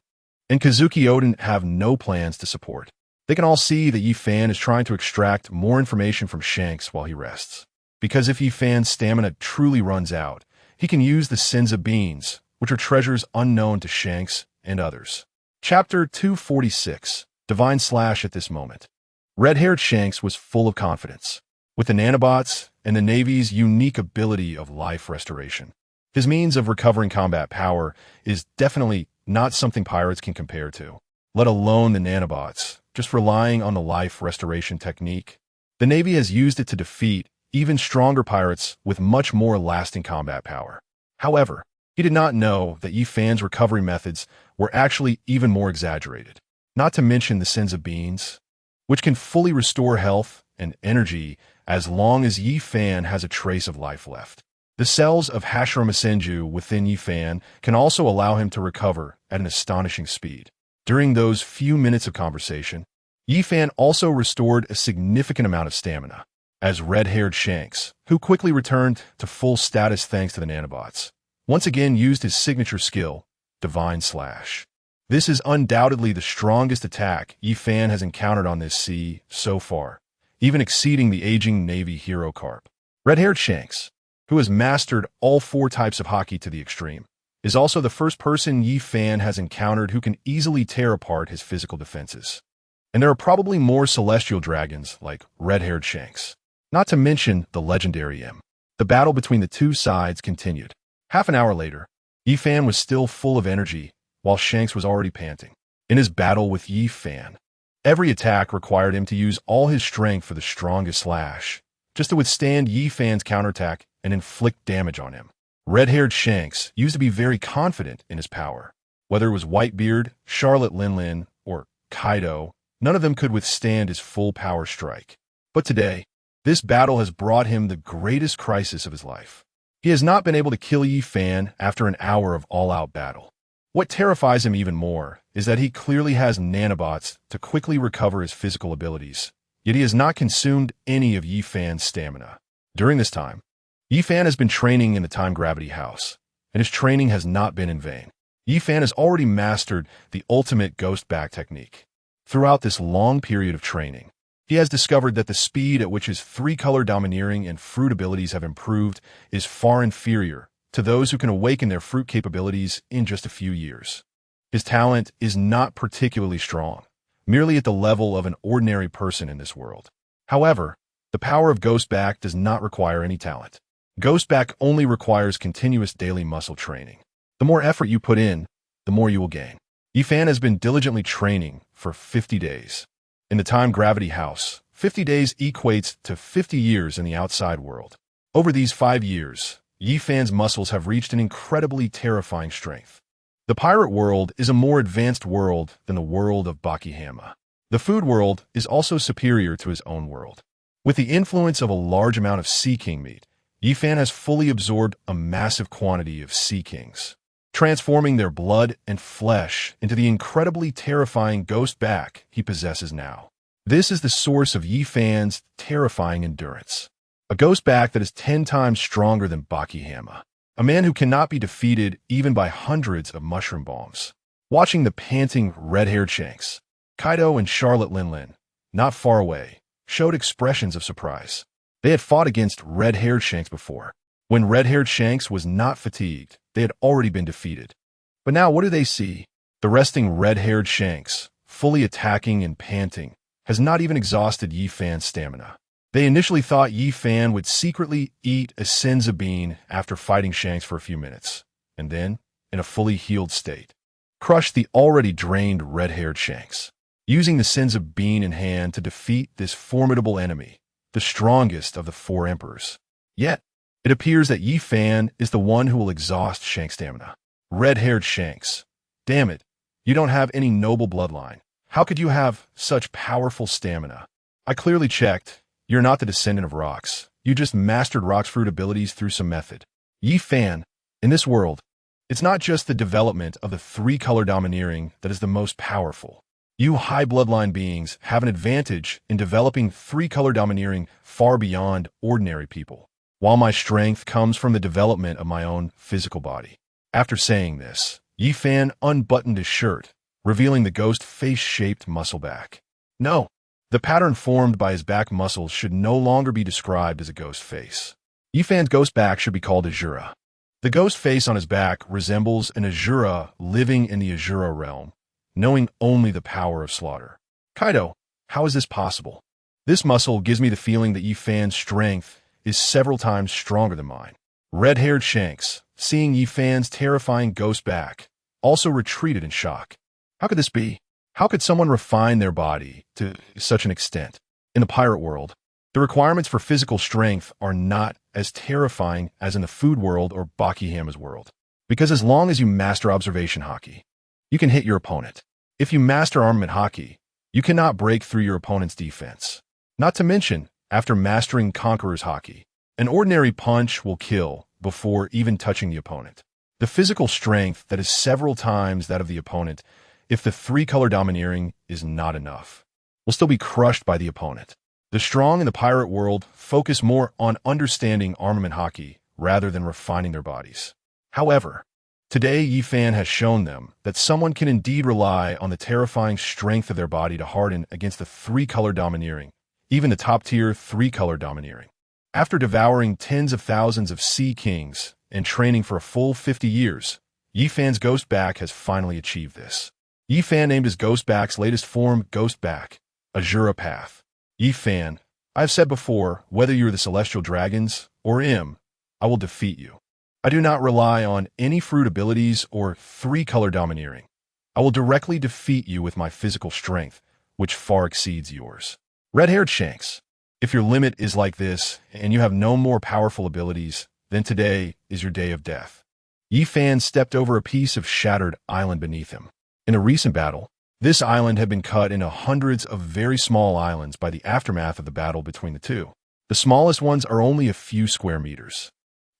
and Kazuki Oden have no plans to support. They can all see that Yi Fan is trying to extract more information from Shanks while he rests. Because if Yi Fan's stamina truly runs out, he can use the Senza Beans, which are treasures unknown to Shanks and others. Chapter 246, Divine Slash at this moment. Red-haired Shanks was full of confidence, with the nanobots and the Navy's unique ability of life restoration. His means of recovering combat power is definitely not something pirates can compare to, let alone the nanobots, just relying on the life restoration technique. The Navy has used it to defeat even stronger pirates with much more lasting combat power. However, he did not know that Yi Fan's recovery methods were actually even more exaggerated, not to mention the Senza Beans, which can fully restore health and energy as long as Yi Fan has a trace of life left. The cells of Hashirama Senju within Yi Fan can also allow him to recover at an astonishing speed. During those few minutes of conversation, Yi Fan also restored a significant amount of stamina, as red-haired Shanks, who quickly returned to full status thanks to the nanobots, once again used his signature skill, Divine Slash. This is undoubtedly the strongest attack Yi Fan has encountered on this sea so far, even exceeding the aging Navy hero Carp. Red-haired Shanks, who has mastered all four types of hockey to the extreme, is also the first person Yi Fan has encountered who can easily tear apart his physical defenses. And there are probably more celestial dragons like red-haired Shanks, not to mention the legendary M. The battle between the two sides continued. Half an hour later, Yi Fan was still full of energy, while Shanks was already panting. In his battle with Yi Fan, every attack required him to use all his strength for the strongest slash, just to withstand Yi Fan's counterattack and inflict damage on him. Red-haired Shanks used to be very confident in his power, Whether it was Whitebeard, Charlotte Linlin, or Kaido, none of them could withstand his full power strike. But today, this battle has brought him the greatest crisis of his life. He has not been able to kill Yi Fan after an hour of all-out battle. What terrifies him even more is that he clearly has nanobots to quickly recover his physical abilities, yet he has not consumed any of Yi Fan's stamina. During this time, Yi Fan has been training in the Time Gravity House, and his training has not been in vain. Yi Fan has already mastered the ultimate ghost back technique. Throughout this long period of training, he has discovered that the speed at which his three-color domineering and fruit abilities have improved is far inferior to those who can awaken their fruit capabilities in just a few years. His talent is not particularly strong, merely at the level of an ordinary person in this world. However, the power of Ghost Back does not require any talent. Ghost Back only requires continuous daily muscle training. The more effort you put in, the more you will gain. Yi Fan has been diligently training for 50 days. In the Time Gravity House, 50 days equates to 50 years in the outside world. Over these 5 years, Yi Fan's muscles have reached an incredibly terrifying strength. The pirate world is a more advanced world than the world of Bakihama. The food world is also superior to his own world. With the influence of a large amount of Sea King meat, Yi Fan has fully absorbed a massive quantity of Sea Kings, transforming their blood and flesh into the incredibly terrifying ghost back he possesses now. This is the source of Yi Fan's terrifying endurance. A ghost back that is 10 times stronger than Bakihama. A man who cannot be defeated even by hundreds of mushroom bombs. Watching the panting red-haired Shanks, Kaido and Charlotte Linlin, not far away, showed expressions of surprise. They had fought against red-haired Shanks before. When red-haired Shanks was not fatigued, they had already been defeated. But now what do they see? The resting red-haired Shanks, fully attacking and panting, has not even exhausted Yi Fan's stamina. They initially thought Yi Fan would secretly eat a Senza bean after fighting Shanks for a few minutes, and then, in a fully healed state, crush the already drained red-haired Shanks, using the Senza bean in hand to defeat this formidable enemy, the strongest of the 4 emperors. Yet, it appears that Yi Fan is the one who will exhaust Shanks' stamina. Red-haired Shanks. Damn it, you don't have any noble bloodline. How could you have such powerful stamina? I clearly checked. You're not the descendant of rocks. You just mastered Rock's fruit abilities through some method. Yi Fan, in this world, it's not just the development of the 3-color domineering that is the most powerful. You high bloodline beings have an advantage in developing 3-color domineering far beyond ordinary people, while my strength comes from the development of my own physical body. After saying this, Yi Fan unbuttoned his shirt, revealing the ghost face-shaped muscle back. No, the pattern formed by his back muscles should no longer be described as a ghost face. Yi Fan's ghost back should be called Azura. The ghost face on his back resembles an Azura living in the Azura realm, knowing only the power of slaughter. Kaido, how is this possible? This muscle gives me the feeling that Yi Fan's strength is several times stronger than mine. Red-haired Shanks, seeing Yi Fan's terrifying ghost back, also retreated in shock. How could this be? How could someone refine their body to such an extent? In the pirate world, the requirements for physical strength are not as terrifying as in the food world or Bakihama's world. Because as long as you master observation hockey, you can hit your opponent. If you master armament hockey, you cannot break through your opponent's defense. Not to mention, after mastering Conqueror's hockey, an ordinary punch will kill before even touching the opponent. The physical strength that is several times that of the opponent, if the 3-color domineering is not enough, will still be crushed by the opponent. The strong in the pirate world focus more on understanding armament hockey rather than refining their bodies. However, today Yi Fan has shown them that someone can indeed rely on the terrifying strength of their body to harden against the 3-color domineering, even the top-tier 3-color domineering. After devouring tens of thousands of Sea Kings and training for a full 50 years, Yi Fan's Ghost Back has finally achieved this. Yi Fan named his Ghost Back's latest form Ghost Back, Azura Path. Yi Fan, I've said before, whether you're the Celestial Dragons or I will defeat you. I do not rely on any fruit abilities or 3-color domineering. I will directly defeat you with my physical strength, which far exceeds yours. Red-haired Shanks, if your limit is like this and you have no more powerful abilities, then today is your day of death. Yi Fan stepped over a piece of shattered island beneath him. In a recent battle, this island had been cut into hundreds of very small islands by the aftermath of the battle between the two. The smallest ones are only a few square meters.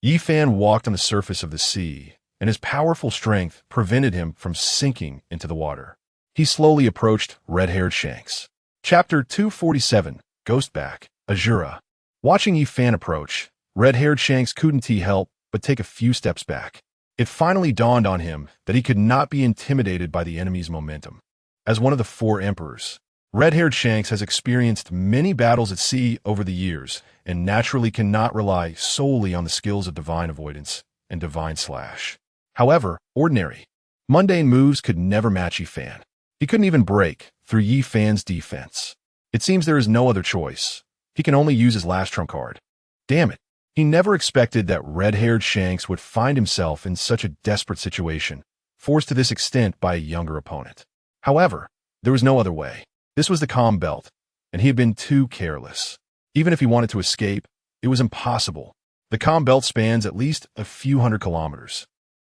Yi Fan walked on the surface of the sea, and his powerful strength prevented him from sinking into the water. He slowly approached red-haired Shanks. Chapter 247, Ghostback, Azura. Watching Yi Fan approach, red-haired Shanks couldn't help but take a few steps back. It finally dawned on him that he could not be intimidated by the enemy's momentum. As one of the four emperors, red-haired Shanks has experienced many battles at sea over the years and naturally cannot rely solely on the skills of divine avoidance and divine slash. However, ordinary, mundane moves could never match Yi Fan. He couldn't even break through Yi Fan's defense. It seems there is no other choice. He can only use his last trump card. Damn it. He never expected that red-haired Shanks would find himself in such a desperate situation, forced to this extent by a younger opponent. However, there was no other way. This was the calm belt, and he had been too careless. Even if he wanted to escape, it was impossible. The calm belt spans at least a few hundred kilometers.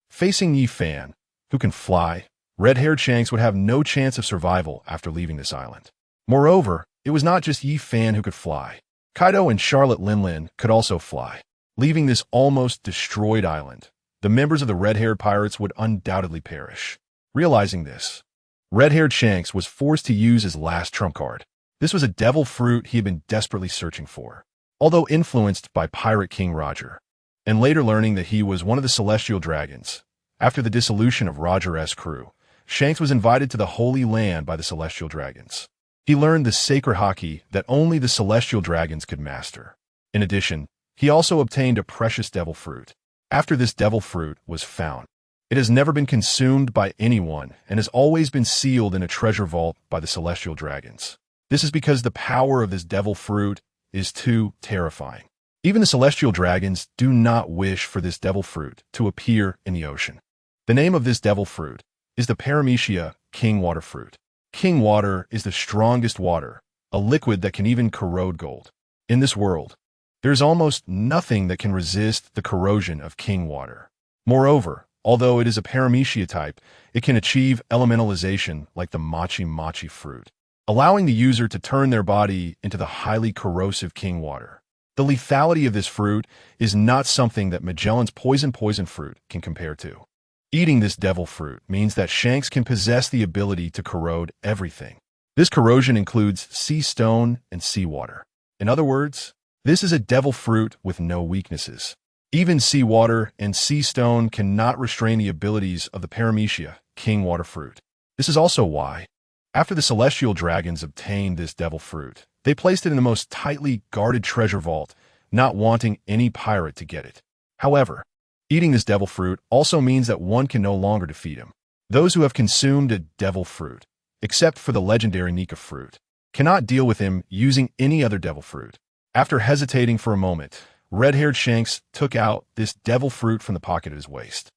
Facing Yi Fan, who can fly, red-haired Shanks would have no chance of survival after leaving this island. Moreover, it was not just Yi Fan who could fly. Kaido and Charlotte Linlin could also fly. Leaving this almost destroyed island, the members of the red-haired pirates would undoubtedly perish. Realizing this, red-haired Shanks was forced to use his last trump card. This was a devil fruit he had been desperately searching for. Although influenced by Pirate King Roger, and later learning that he was one of the celestial dragons, after the dissolution of Roger's crew, Shanks was invited to the Holy Land by the celestial dragons. He learned the sacred haki that only the celestial dragons could master. In addition, he also obtained a precious devil fruit. After this devil fruit was found, it has never been consumed by anyone and has always been sealed in a treasure vault by the celestial dragons. This is because the power of this devil fruit is too terrifying. Even the celestial dragons do not wish for this devil fruit to appear in the ocean. The name of this devil fruit is the Paramecia King Water Fruit. King Water is the strongest water, a liquid that can even corrode gold. In this world, there is almost nothing that can resist the corrosion of King Water. Moreover, although it is a Paramecia type, it can achieve elementalization like the Machi fruit, allowing the user to turn their body into the highly corrosive King Water. The lethality of this fruit is not something that Magellan's poison fruit can compare to. Eating this devil fruit means that Shanks can possess the ability to corrode everything. This corrosion includes sea stone and seawater. In other words, this is a devil fruit with no weaknesses. Even seawater and sea stone cannot restrain the abilities of the Paramecia King Water Fruit. This is also why, after the celestial dragons obtained this devil fruit, they placed it in the most tightly guarded treasure vault, not wanting any pirate to get it. However, eating this devil fruit also means that one can no longer defeat him. Those who have consumed a devil fruit, except for the legendary Nika fruit, cannot deal with him using any other devil fruit. After hesitating for a moment, red-haired Shanks took out this devil fruit from the pocket of his waist.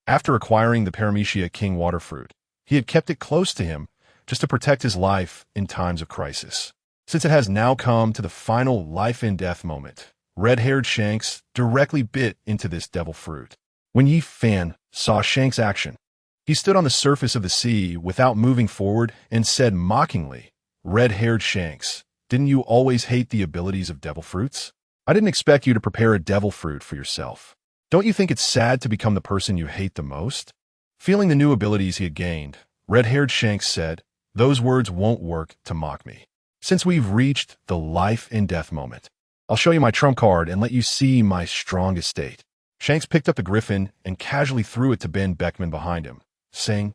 After acquiring the Paramecia King Water Fruit, he had kept it close to him just to protect his life in times of crisis. Since it has now come to the final life-and-death moment, red-haired Shanks directly bit into this devil fruit. When Yi Fan saw Shanks' action, he stood on the surface of the sea without moving forward and said mockingly, "Red-haired Shanks, didn't you always hate the abilities of devil fruits? I didn't expect you to prepare a devil fruit for yourself. Don't you think it's sad to become the person you hate the most?" Feeling the new abilities he had gained, red-haired Shanks said, "Those words won't work to mock me. Since we've reached the life-and-death moment, I'll show you my trump card and let you see my strongest state." Shanks picked up the griffin and casually threw it to Ben Beckman behind him, saying,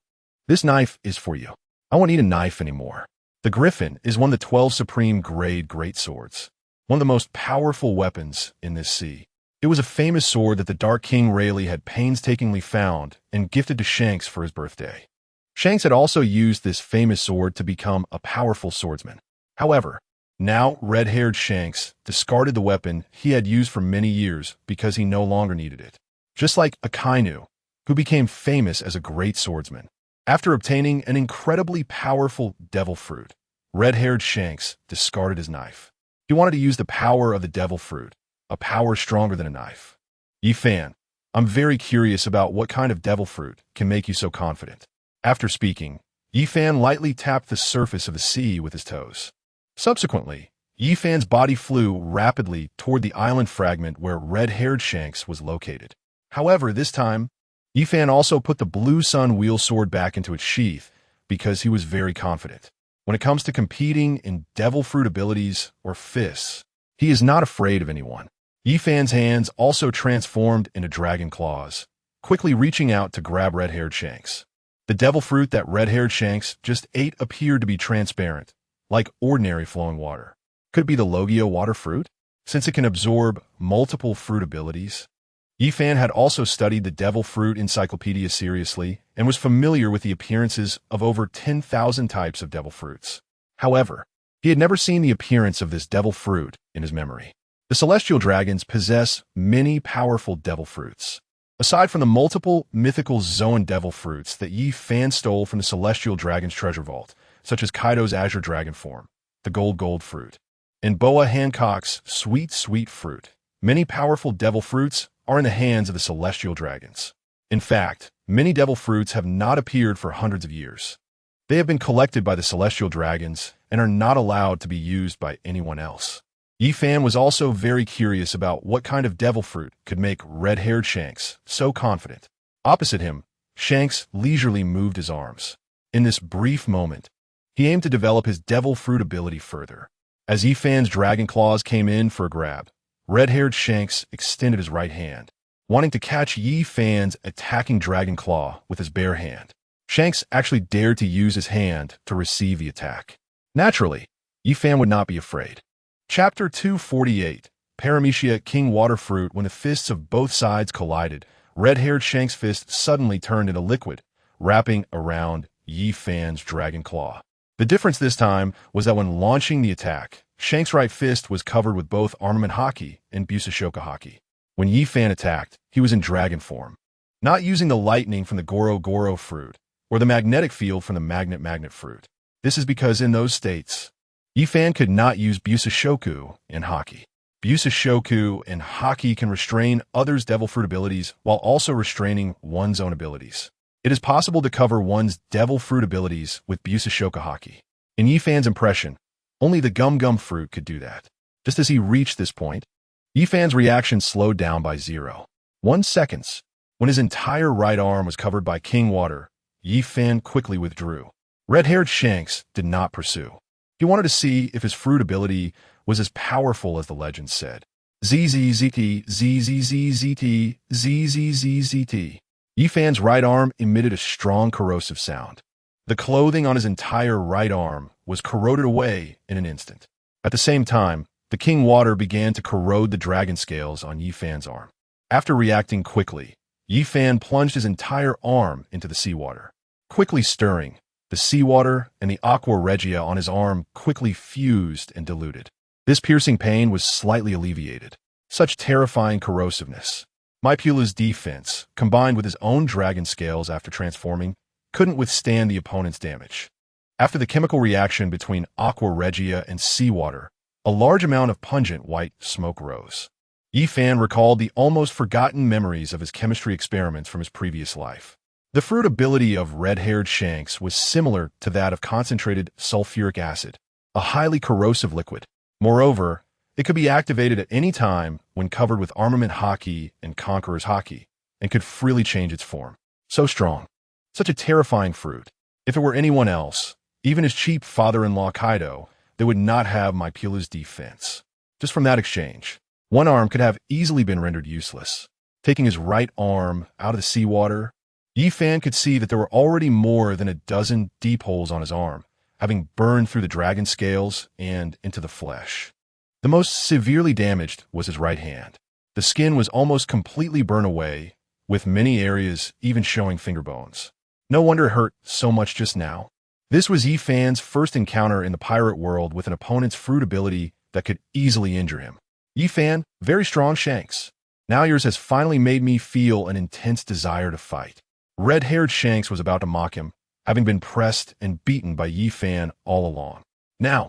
"This knife is for you. I won't need a knife anymore." The griffin is one of the 12 supreme grade greatswords, one of the most powerful weapons in this sea. It was a famous sword that the Dark King Rayleigh had painstakingly found and gifted to Shanks for his birthday. Shanks had also used this famous sword to become a powerful swordsman. However, now red-haired Shanks discarded the weapon he had used for many years because he no longer needed it. Just like Akainu, who became famous as a great swordsman. After obtaining an incredibly powerful devil fruit, red-haired Shanks discarded his knife. He wanted to use the power of the devil fruit, a power stronger than a knife. Yi Fan, I'm very curious about what kind of devil fruit can make you so confident. After speaking, Yifan lightly tapped the surface of the sea with his toes. Subsequently, Yifan's body flew rapidly toward the island fragment where red-haired Shanks was located. However, this time, Yifan also put the Blue Sun wheel sword back into its sheath because he was very confident. When it comes to competing in devil fruit abilities or fists, he is not afraid of anyone. Yifan's hands also transformed into dragon claws, quickly reaching out to grab red-haired Shanks. The devil fruit that red-haired Shanks just ate appeared to be transparent, like ordinary flowing water. Could it be the Logia water fruit, since it can absorb multiple fruit abilities? Yifan had also studied the devil fruit encyclopedia seriously and was familiar with the appearances of over 10,000 types of devil fruits. However, he had never seen the appearance of this devil fruit in his memory. The celestial dragons possess many powerful devil fruits. Aside from the multiple mythical Zoan devil fruits that Yifan stole from the celestial dragon's treasure vault, such as Kaido's azure dragon form, the gold fruit, and Boa Hancock's sweet fruit, many powerful devil fruits are in the hands of the celestial dragons. In fact, many devil fruits have not appeared for hundreds of years. They have been collected by the celestial dragons and are not allowed to be used by anyone else. Yifan was also very curious about what kind of devil fruit could make red-haired Shanks so confident. Opposite him, Shanks leisurely moved his arms. In this brief moment, he aimed to develop his devil fruit ability further. As Yifan's dragon claws came in for a grab, red-haired Shanks extended his right hand, wanting to catch Yifan's attacking dragon claw with his bare hand. Shanks actually dared to use his hand to receive the attack. Naturally, Yifan would not be afraid. Chapter 248, Paramecia King Water Fruit. When the fists of both sides collided, red-haired Shanks' fist suddenly turned into liquid, wrapping around Yifan's dragon claw. The difference this time was that when launching the attack, Shanks' right fist was covered with both Armament Haki and Busashoka Haki. When Yifan attacked, he was in dragon form, not using the lightning from the Goro fruit or the magnetic field from the magnet fruit. This is because in those states, Yifan could not use Busashoku and Haki. Busashoku and Haki can restrain others' devil fruit abilities while also restraining one's own abilities. It is possible to cover one's devil fruit abilities with Busashoka Haki. In Yifan's impression, only the Gum fruit could do that. Just as he reached this point, Yifan's reaction slowed down by 0.1 seconds. When his entire right arm was covered by King Water, Yifan quickly withdrew. Red-haired Shanks did not pursue. He wanted to see if his fruit ability was as powerful as the legend said. ZZZT, ZZZZT, ZZZZT. Yifan's right arm emitted a strong corrosive sound. The clothing on his entire right arm was corroded away in an instant. At the same time, the King Water began to corrode the dragon scales on Yifan's arm. After reacting quickly, Yifan plunged his entire arm into the seawater. Quickly stirring, the seawater and the aqua regia on his arm quickly fused and diluted. This piercing pain was slightly alleviated. Such terrifying corrosiveness. Maipula's defense, combined with his own dragon scales after transforming, couldn't withstand the opponent's damage. After the chemical reaction between aqua regia and seawater, a large amount of pungent white smoke rose. Yifan recalled the almost forgotten memories of his chemistry experiments from his previous life. The fruit ability of red-haired Shanks was similar to that of concentrated sulfuric acid, a highly corrosive liquid. Moreover, it could be activated at any time when covered with Armament Haki and Conqueror's Haki, and could freely change its form. So strong. Such a terrifying fruit. If it were anyone else, even his cheap father-in-law Kaido, they would not have Maipula's defense. Just from that exchange, one arm could have easily been rendered useless. Taking his right arm out of the seawater, Yifan could see that there were already more than a dozen deep holes on his arm, having burned through the dragon scales and into the flesh. The most severely damaged was his right hand. The skin was almost completely burned away, with many areas even showing finger bones. No wonder it hurt so much just now. This was Yifan's first encounter in the pirate world with an opponent's fruit ability that could easily injure him. Yifan, very strong Shanks. Now yours has finally made me feel an intense desire to fight. Red-haired Shanks was about to mock him, having been pressed and beaten by Yifan all along. Now,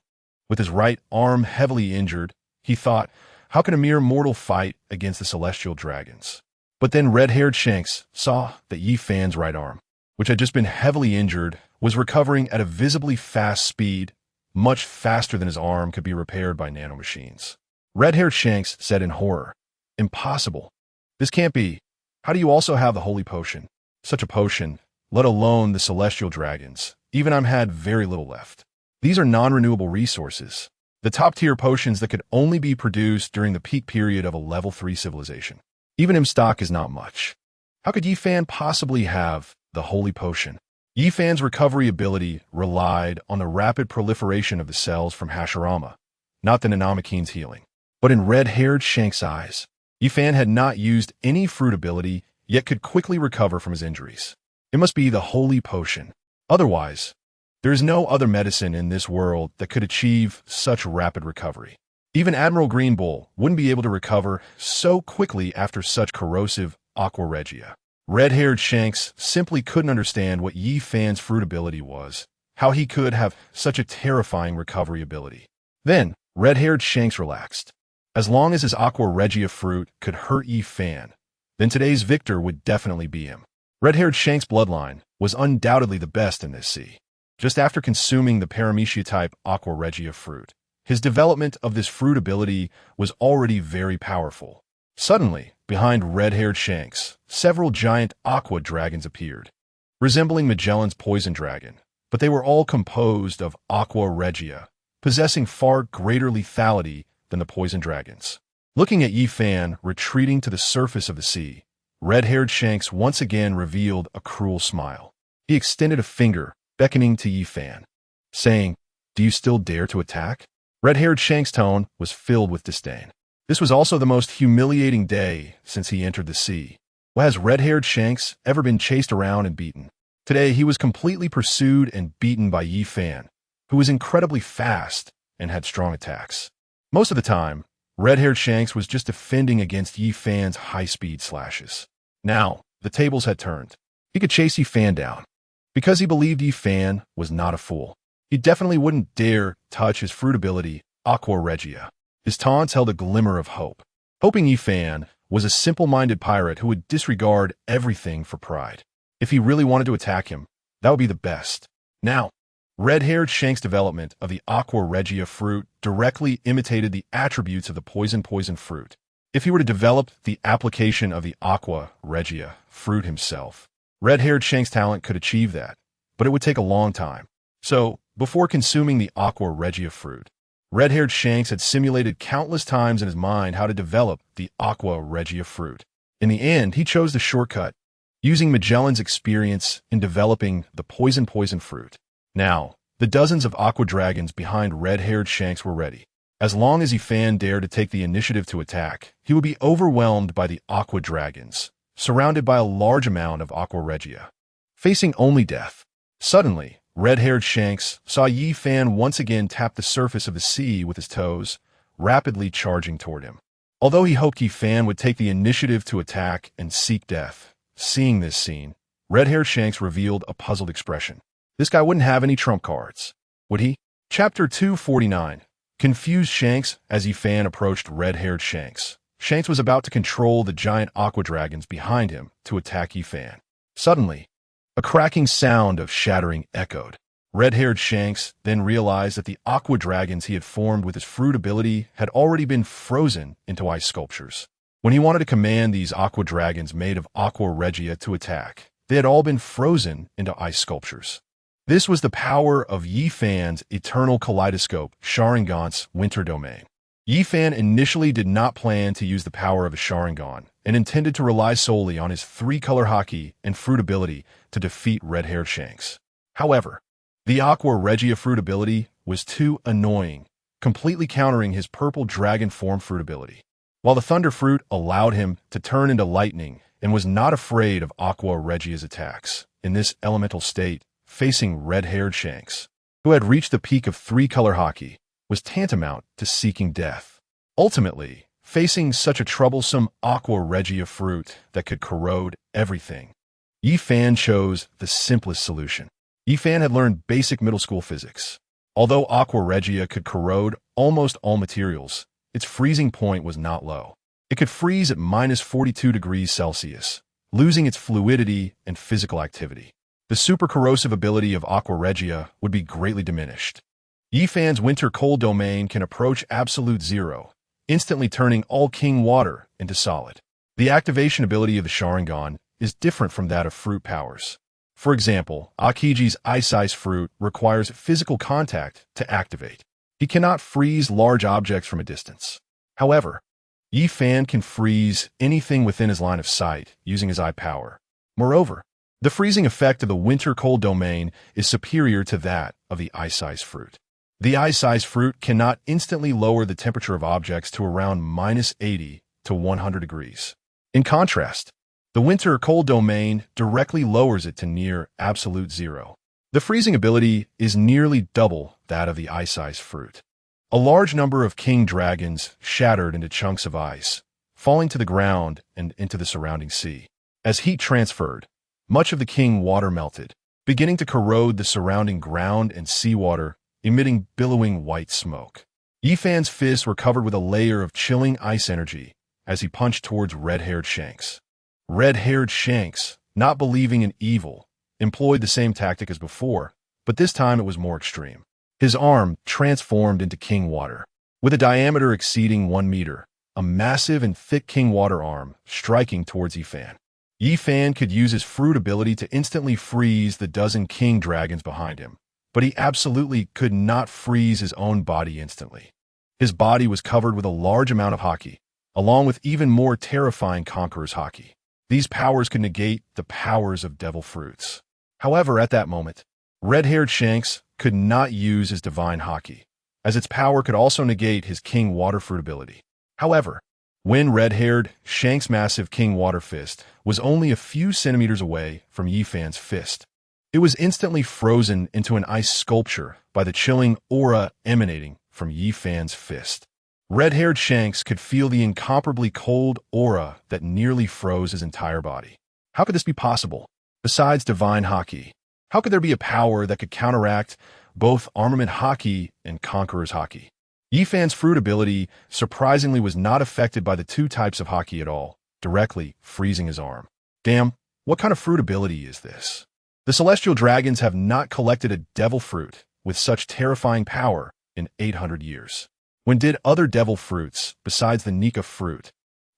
with his right arm heavily injured, he thought, how can a mere mortal fight against the celestial dragons? But then red-haired Shanks saw that Yi Fan's right arm, which had just been heavily injured, was recovering at a visibly fast speed, much faster than his arm could be repaired by nanomachines. Red-haired Shanks said in horror, "Impossible. This can't be. How do you also have the holy potion? Such a potion, let alone the celestial dragons. Even I'm had very little left. These are non-renewable resources. The top-tier potions that could only be produced during the peak period of a level 3 civilization. Even in stock is not much. How could Yi Fan possibly have the holy potion?" Yi Fan's recovery ability relied on the rapid proliferation of the cells from Hashirama, not the Nanamakine's healing. But in red-haired Shank's eyes, Yi Fan had not used any fruit ability, yet could quickly recover from his injuries. It must be the holy potion. Otherwise, there is no other medicine in this world that could achieve such rapid recovery. Even Admiral Green Bull wouldn't be able to recover so quickly after such corrosive aqua regia. Red-haired Shanks simply couldn't understand what Yi Fan's fruit ability was, how he could have such a terrifying recovery ability. Then, red-haired Shanks relaxed. As long as his aqua regia fruit could hurt Yi Fan, then today's victor would definitely be him. Red-haired Shanks' bloodline was undoubtedly the best in this sea. Just after consuming the Paramecia-type aqua regia fruit, his development of this fruit ability was already very powerful. Suddenly, behind red-haired Shanks, several giant aqua dragons appeared, resembling Magellan's poison dragon, but they were all composed of aqua regia, possessing far greater lethality than the poison dragons. Looking at Yi Fan retreating to the surface of the sea, red-haired Shanks once again revealed a cruel smile. He extended a finger, beckoning to Yi Fan, saying, "Do you still dare to attack?" Red-haired Shanks' tone was filled with disdain. This was also the most humiliating day since he entered the sea. Well, has red-haired Shanks ever been chased around and beaten? Today, he was completely pursued and beaten by Yi Fan, who was incredibly fast and had strong attacks. Most of the time, red-haired Shanks was just defending against Yi Fan's high-speed slashes. Now, the tables had turned. He could chase Yi Fan down. Because he believed Yi Fan was not a fool, he definitely wouldn't dare touch his fruit ability, Aqua Regia. His taunts held a glimmer of hope, hoping Yi Fan was a simple-minded pirate who would disregard everything for pride. If he really wanted to attack him, that would be the best. Now, red-haired Shanks' development of the Aqua Regia fruit directly imitated the attributes of the poison fruit. If he were to develop the application of the Aqua Regia fruit himself, red-haired Shanks' talent could achieve that, but it would take a long time. So, before consuming the Aqua Regia fruit, red-haired Shanks had simulated countless times in his mind how to develop the Aqua Regia fruit. In the end, he chose the shortcut, using Magellan's experience in developing the poison fruit. Now, the dozens of aqua dragons behind red-haired Shanks were ready. As long as Yi Fan dared to take the initiative to attack, he would be overwhelmed by the aqua dragons, surrounded by a large amount of Aqua Regia, facing only death. Suddenly, red-haired Shanks saw Yi Fan once again tap the surface of the sea with his toes, rapidly charging toward him. Although he hoped Yi Fan would take the initiative to attack and seek death, seeing this scene, red-haired Shanks revealed a puzzled expression. This guy wouldn't have any trump cards, would he? Chapter 249. Confused Shanks. As Yi Fan approached red-haired Shanks, Shanks was about to control the giant aqua dragons behind him to attack Yi Fan. Suddenly, a cracking sound of shattering echoed. Red-haired Shanks then realized that the aqua dragons he had formed with his fruit ability had already been frozen into ice sculptures. When he wanted to command these aqua dragons made of Aqua Regia to attack, they had all been frozen into ice sculptures. This was the power of Yi Fan's Eternal Kaleidoscope, Sharingan's Winter Domain. Yi Fan initially did not plan to use the power of a Sharingan and intended to rely solely on his three-color haki and fruit ability to defeat red-haired Shanks. However, the Aqua Regia fruit ability was too annoying, completely countering his purple dragon form fruit ability. While the Thunder fruit allowed him to turn into lightning and was not afraid of Aqua Regia's attacks, in this elemental state, facing red-haired Shanks, who had reached the peak of three-color haki, was tantamount to seeking death. Ultimately, facing such a troublesome Aqua Regia fruit that could corrode everything, Yi Fan chose the simplest solution. Yi Fan had learned basic middle school physics. Although Aqua Regia could corrode almost all materials, its freezing point was not low. It could freeze at minus 42 degrees Celsius, losing its fluidity and physical activity. The super corrosive ability of Aqua Regia would be greatly diminished. Yifan's winter cold domain can approach absolute zero, instantly turning all king water into solid. The activation ability of the Sharingan is different from that of fruit powers. For example, Akiji's Ice Ice fruit requires physical contact to activate. He cannot freeze large objects from a distance. However, Yifan can freeze anything within his line of sight using his eye power. Moreover, the freezing effect of the winter cold domain is superior to that of the Ice Ice fruit. The Ice Ice fruit cannot instantly lower the temperature of objects to around minus 80 to 100 degrees. In contrast, the winter cold domain directly lowers it to near absolute zero. The freezing ability is nearly double that of the Ice Ice fruit. A large number of king dragons shattered into chunks of ice, falling to the ground and into the surrounding sea. As heat transferred, much of the king water melted, beginning to corrode the surrounding ground and seawater, emitting billowing white smoke. Yifan's fists were covered with a layer of chilling ice energy as he punched towards red-haired Shanks. Red-haired Shanks, not believing in evil, employed the same tactic as before, but this time it was more extreme. His arm transformed into king water. With a diameter exceeding 1 meter, a massive and thick king water arm striking towards Yifan. Yifan could use his fruit ability to instantly freeze the dozen king dragons behind him, but he absolutely could not freeze his own body instantly. His body was covered with a large amount of haki, along with even more terrifying Conqueror's haki. These powers could negate the powers of devil fruits. However, at that moment, red-haired Shanks could not use his divine haki, as its power could also negate his king water fruit ability. However, when red-haired Shanks' massive king water fist was only a few centimeters away from Yifan's fist, it was instantly frozen into an ice sculpture by the chilling aura emanating from Yifan's fist. Red-haired Shanks could feel the incomparably cold aura that nearly froze his entire body. How could this be possible? Besides divine haki, how could there be a power that could counteract both armament haki and conqueror's haki? Yifan's fruit ability surprisingly was not affected by the two types of haki at all, directly freezing his arm. Damn, what kind of fruit ability is this? The celestial dragons have not collected a devil fruit with such terrifying power in 800 years. When did other devil fruits, besides the Nika fruit,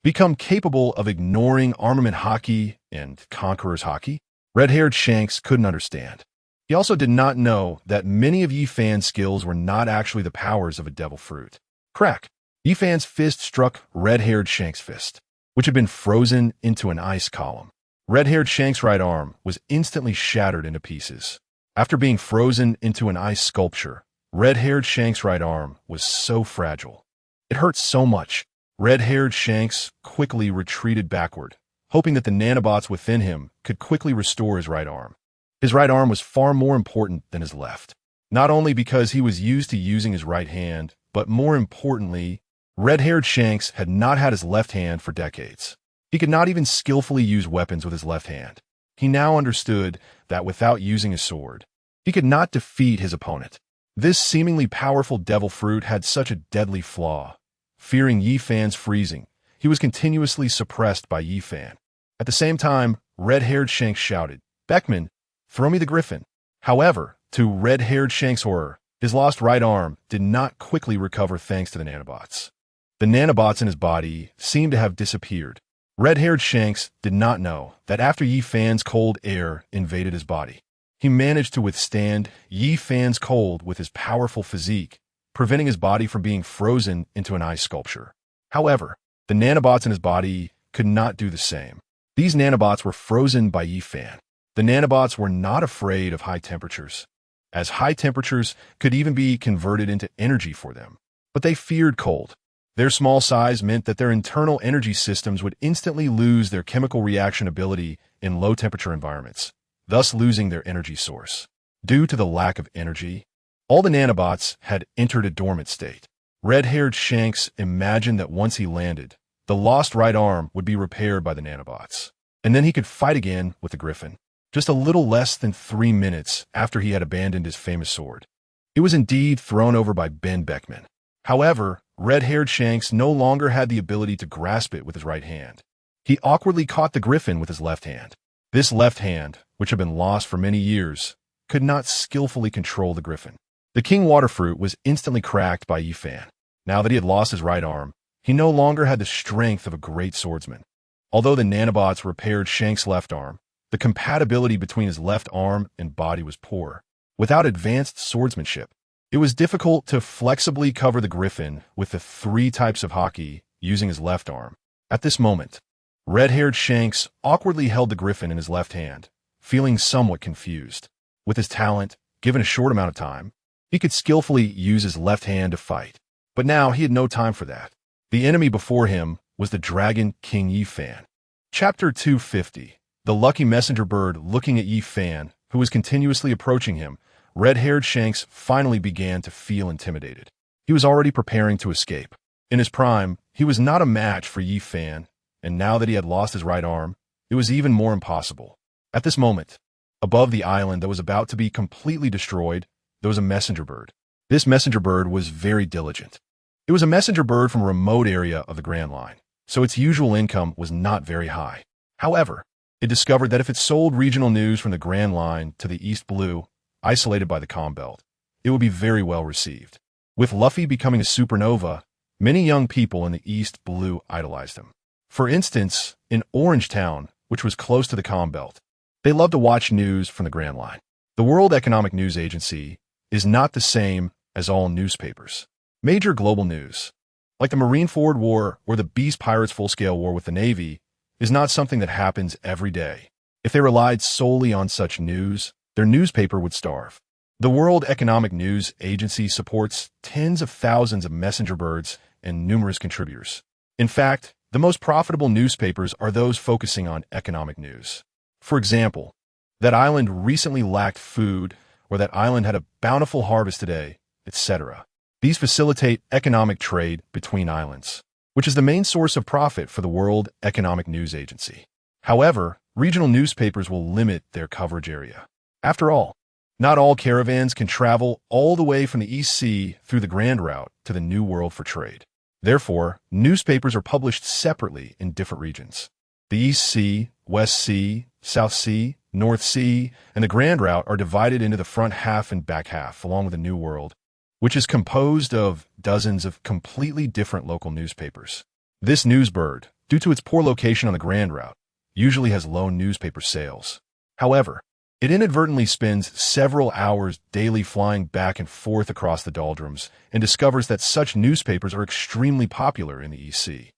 become capable of ignoring armament haki and conqueror's haki? Red-haired Shanks couldn't understand. He also did not know that many of Yifan's skills were not actually the powers of a devil fruit. Crack! Yifan's fist struck red-haired Shanks' fist, which had been frozen into an ice column. Red-haired Shanks' right arm was instantly shattered into pieces. After being frozen into an ice sculpture, red-haired Shanks' right arm was so fragile. It hurt so much. Red-haired Shanks quickly retreated backward, hoping that the nanobots within him could quickly restore his right arm. His right arm was far more important than his left, not only because he was used to using his right hand, but more importantly, red-haired Shanks had not had his left hand for decades. He could not even skillfully use weapons with his left hand. He now understood that without using his sword, he could not defeat his opponent. This seemingly powerful devil fruit had such a deadly flaw. Fearing Yifan's freezing, he was continuously suppressed by Yifan. At the same time, red-haired Shanks shouted, "Beckman, throw me the griffin." However, to red-haired Shanks' horror, his lost right arm did not quickly recover thanks to the nanobots. The nanobots in his body seemed to have disappeared. Red-haired Shanks did not know that after Yifan's cold air invaded his body, he managed to withstand Yifan's cold with his powerful physique, preventing his body from being frozen into an ice sculpture. However, the nanobots in his body could not do the same. These nanobots were frozen by Yifan. The nanobots were not afraid of high temperatures, as high temperatures could even be converted into energy for them. But they feared cold. Their small size meant that their internal energy systems would instantly lose their chemical reaction ability in low-temperature environments, thus losing their energy source. Due to the lack of energy, all the nanobots had entered a dormant state. Red-haired Shanks imagined that once he landed, the lost right arm would be repaired by the nanobots, and then he could fight again with the Griffin. Just a little less than 3 minutes after he had abandoned his famous sword, it was indeed thrown over by Ben Beckman. However, red-haired Shanks no longer had the ability to grasp it with his right hand. He awkwardly caught the griffin with his left hand. This left hand, which had been lost for many years, could not skillfully control the griffin. The King Waterfruit was instantly cracked by Yifan. Now that he had lost his right arm, he no longer had the strength of a great swordsman. Although the nanobots repaired Shanks' left arm, the compatibility between his left arm and body was poor. Without advanced swordsmanship, it was difficult to flexibly cover the griffin with the 3 types of haki using his left arm. At this moment, red-haired Shanks awkwardly held the griffin in his left hand, feeling somewhat confused. With his talent, given a short amount of time, he could skillfully use his left hand to fight. But now he had no time for that. The enemy before him was the Dragon King Yifan. Chapter 250. The lucky messenger bird looking at Yifan, who was continuously approaching him, red-haired Shanks finally began to feel intimidated. He was already preparing to escape. In his prime, he was not a match for Yifan, and now that he had lost his right arm, it was even more impossible. At this moment, above the island that was about to be completely destroyed, there was a messenger bird. This messenger bird was very diligent. It was a messenger bird from a remote area of the Grand Line, so its usual income was not very high. However, it discovered that if it sold regional news from the Grand Line to the East Blue, isolated by the Calm Belt, it would be very well received. With Luffy becoming a supernova, many young people in the East Blue idolized him. For instance, in Orange Town, which was close to the Calm Belt, they loved to watch news from the Grand Line. The World Economic News Agency is not the same as all newspapers. Major global news, like the Marineford War or the Beast Pirates full-scale war with the Navy, is not something that happens every day. If they relied solely on such news, their newspaper would starve. The World Economic News Agency supports tens of thousands of messenger birds and numerous contributors. In fact, the most profitable newspapers are those focusing on economic news. For example, that island recently lacked food, or that island had a bountiful harvest today, etc. These facilitate economic trade between islands, which is the main source of profit for the World Economic News Agency. However, regional newspapers will limit their coverage area. After all, not all caravans can travel all the way from the East Sea through the Grand Route to the New World for trade. Therefore, newspapers are published separately in different regions. The East Sea, West Sea, South Sea, North Sea, and the Grand Route are divided into the front half and back half, along with the New World, which is composed of dozens of completely different local newspapers. This news bird, due to its poor location on the Grand Route, usually has low newspaper sales. However, it inadvertently spends several hours daily flying back and forth across the doldrums and discovers that such newspapers are extremely popular in the East Sea.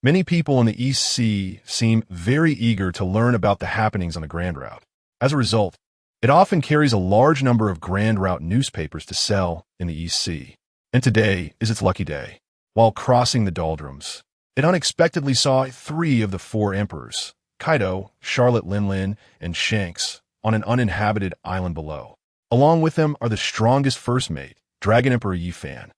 Many people in the East Sea seem very eager to learn about the happenings on the Grand Route. As a result, it often carries a large number of Grand Route newspapers to sell in the East Sea. And today is its lucky day. While crossing the doldrums, it unexpectedly saw 3 of the 4 emperors, Kaido, Charlotte Linlin, and Shanks, on an uninhabited island below. Along with them are the strongest first mate, Dragon Emperor Yifan,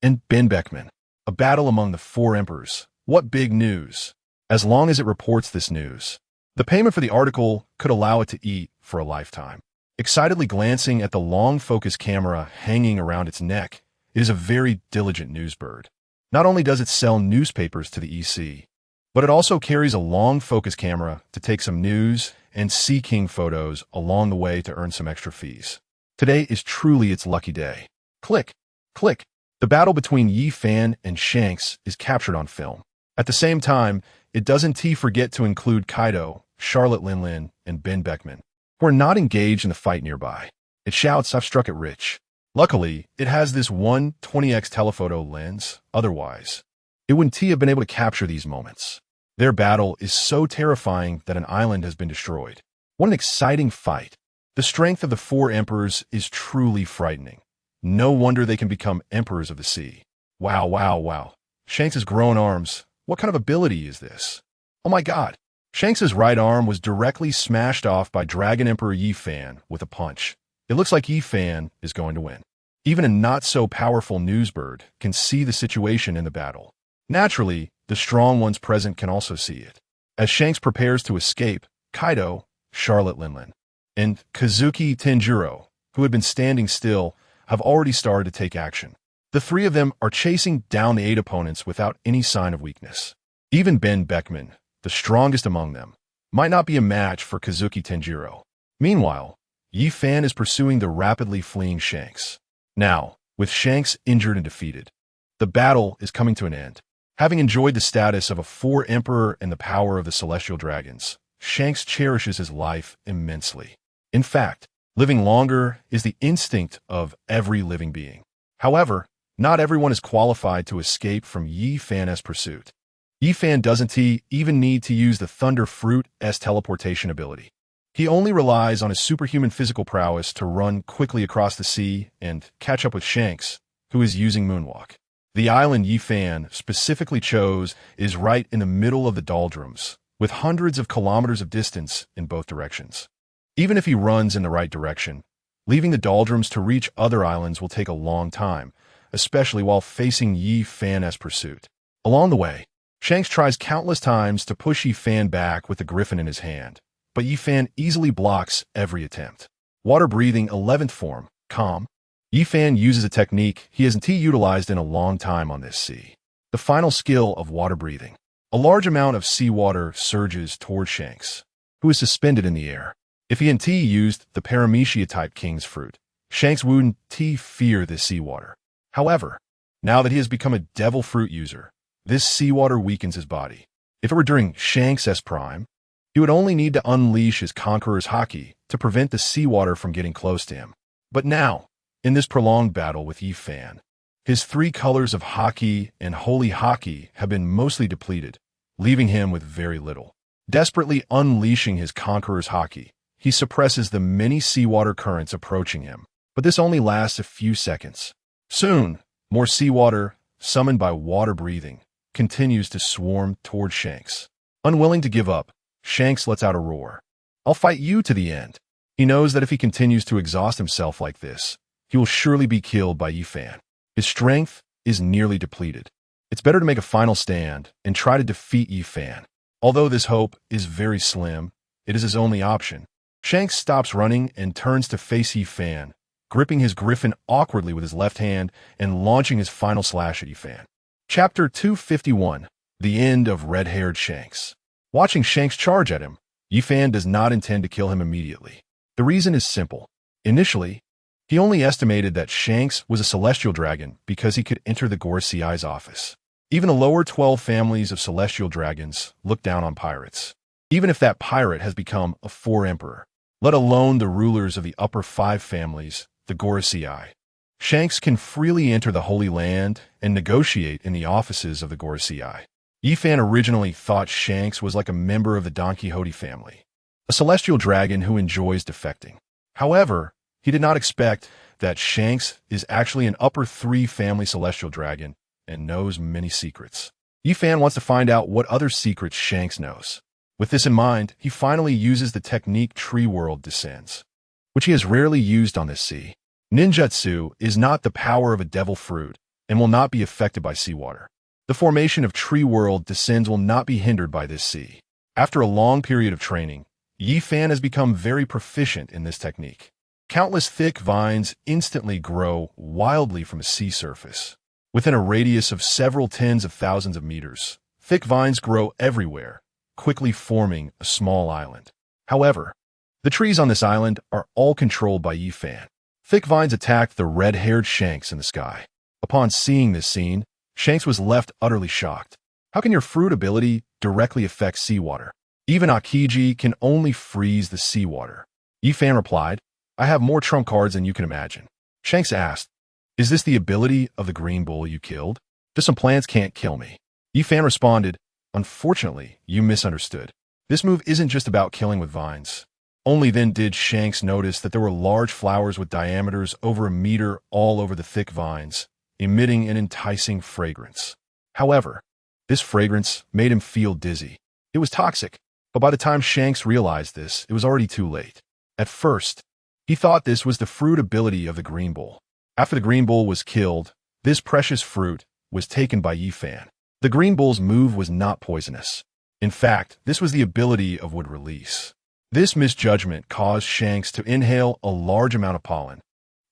and Ben Beckman. A battle among the 4 emperors. What big news! As long as it reports this news, the payment for the article could allow it to eat for a lifetime. Excitedly glancing at the long focus camera hanging around its neck, it is a very diligent news bird. Not only does it sell newspapers to the EC, but it also carries a long focus camera to take some news and Sea King photos along the way to earn some extra fees. Today is truly its lucky day. Click, click. The battle between Yifan and Shanks is captured on film. At the same time, it doesn't forget to include Kaido, Charlotte Linlin, and Ben Beckman, who are not engaged in the fight nearby. It shouts, "I've struck it rich." Luckily, it has this 120x telephoto lens. Otherwise, it wouldn't have been able to capture these moments. Their battle is so terrifying that an island has been destroyed. What an exciting fight. The strength of the 4 emperors is truly frightening. No wonder they can become emperors of the sea. Wow, wow, wow. Shanks' grown arms. What kind of ability is this? Oh my god. Shanks' right arm was directly smashed off by Dragon Emperor Yifan with a punch. It looks like Yifan is going to win. Even a not-so-powerful newsbird can see the situation in the battle. Naturally, the strong ones present can also see it. As Shanks prepares to escape, Kaido, Charlotte Linlin, and Kazuki Tenjiro, who had been standing still, have already started to take action. The three of them are chasing down the 8 opponents without any sign of weakness. Even Ben Beckman, the strongest among them, might not be a match for Kazuki Tenjiro. Meanwhile, Yi Fan is pursuing the rapidly fleeing Shanks. Now, with Shanks injured and defeated, the battle is coming to an end. Having enjoyed the status of a Emperor and the power of the Celestial Dragons, Shanks cherishes his life immensely. In fact, living longer is the instinct of every living being. However, not everyone is qualified to escape from Yi Fan's pursuit. Yi Fan doesn't even need to use the Thunder Fruit's teleportation ability. He only relies on his superhuman physical prowess to run quickly across the sea and catch up with Shanks, who is using Moonwalk. The island Yi Fan specifically chose is right in the middle of the doldrums, with hundreds of kilometers of distance in both directions. Even if he runs in the right direction, leaving the doldrums to reach other islands will take a long time, especially while facing Yi Fan's pursuit. Along the way, Shanks tries countless times to push Yi Fan back with the griffin in his hand, but Yi Fan easily blocks every attempt. Water-breathing 11th form, Calm. Yi Fan uses a technique he hasn't utilized in a long time on this sea. The final skill of water breathing. A large amount of seawater surges toward Shanks, who is suspended in the air. If he hadn't used the Paramecia-type King's Fruit, Shanks wouldn't fear this seawater. However, now that he has become a Devil Fruit user, this seawater weakens his body. If it were during Shanks' prime, he would only need to unleash his Conqueror's Haki to prevent the seawater from getting close to him. But now, in this prolonged battle with Yi Fan, his 3 colors of Haki and Holy Haki have been mostly depleted, leaving him with very little. Desperately unleashing his Conqueror's Haki, he suppresses the many seawater currents approaching him, but this only lasts a few seconds. Soon, more seawater, summoned by water breathing, continues to swarm toward Shanks. Unwilling to give up, Shanks lets out a roar. "I'll fight you to the end." He knows that if he continues to exhaust himself like this, he will surely be killed by Yi Fan. His strength is nearly depleted. It's better to make a final stand and try to defeat Yi Fan. Although this hope is very slim, it is his only option. Shanks stops running and turns to face Yi Fan, gripping his griffin awkwardly with his left hand and launching his final slash at Yi Fan. Chapter 251. The End of Red-Haired Shanks. Watching Shanks charge at him, Yi Fan does not intend to kill him immediately. The reason is simple. Initially, he only estimated that Shanks was a celestial dragon because he could enter the Gorosei's office. Even the lower 12 families of celestial dragons look down on pirates, even if that pirate has become a emperor, let alone the rulers of the upper 5 families, the Gorosei. Shanks can freely enter the Holy Land and negotiate in the offices of the Gorosei. Yi Fan originally thought Shanks was like a member of the Don Quixote family, a celestial dragon who enjoys defecting. However, he did not expect that Shanks is actually an upper 3 family celestial dragon and knows many secrets. Yi Fan wants to find out what other secrets Shanks knows. With this in mind, he finally uses the technique Tree World Descends, which he has rarely used on this sea. Ninjutsu is not the power of a devil fruit and will not be affected by seawater. The formation of Tree World Descends will not be hindered by this sea. After a long period of training, Yi Fan has become very proficient in this technique. Countless thick vines instantly grow wildly from the sea surface. Within a radius of several tens of thousands of meters, thick vines grow everywhere, quickly forming a small island. However, the trees on this island are all controlled by Yi Fan. Thick vines attacked the red-haired Shanks in the sky. Upon seeing this scene, Shanks was left utterly shocked. How can your fruit ability directly affect seawater? Even Akiji can only freeze the seawater. Yi Fan replied, "I have more trump cards than you can imagine." Shanks asked, "Is this the ability of the green bull you killed? Just some plants can't kill me." Yi Fan responded, "Unfortunately, you misunderstood. This move isn't just about killing with vines." Only then did Shanks notice that there were large flowers with diameters over a meter all over the thick vines, emitting an enticing fragrance. However, this fragrance made him feel dizzy. It was toxic, but by the time Shanks realized this, it was already too late. At first, he thought this was the fruit ability of the green bull. After the green bull was killed, this precious fruit was taken by Yi Fan. The green bull's move was not poisonous. In fact, this was the ability of wood release. This misjudgment caused Shanks to inhale a large amount of pollen,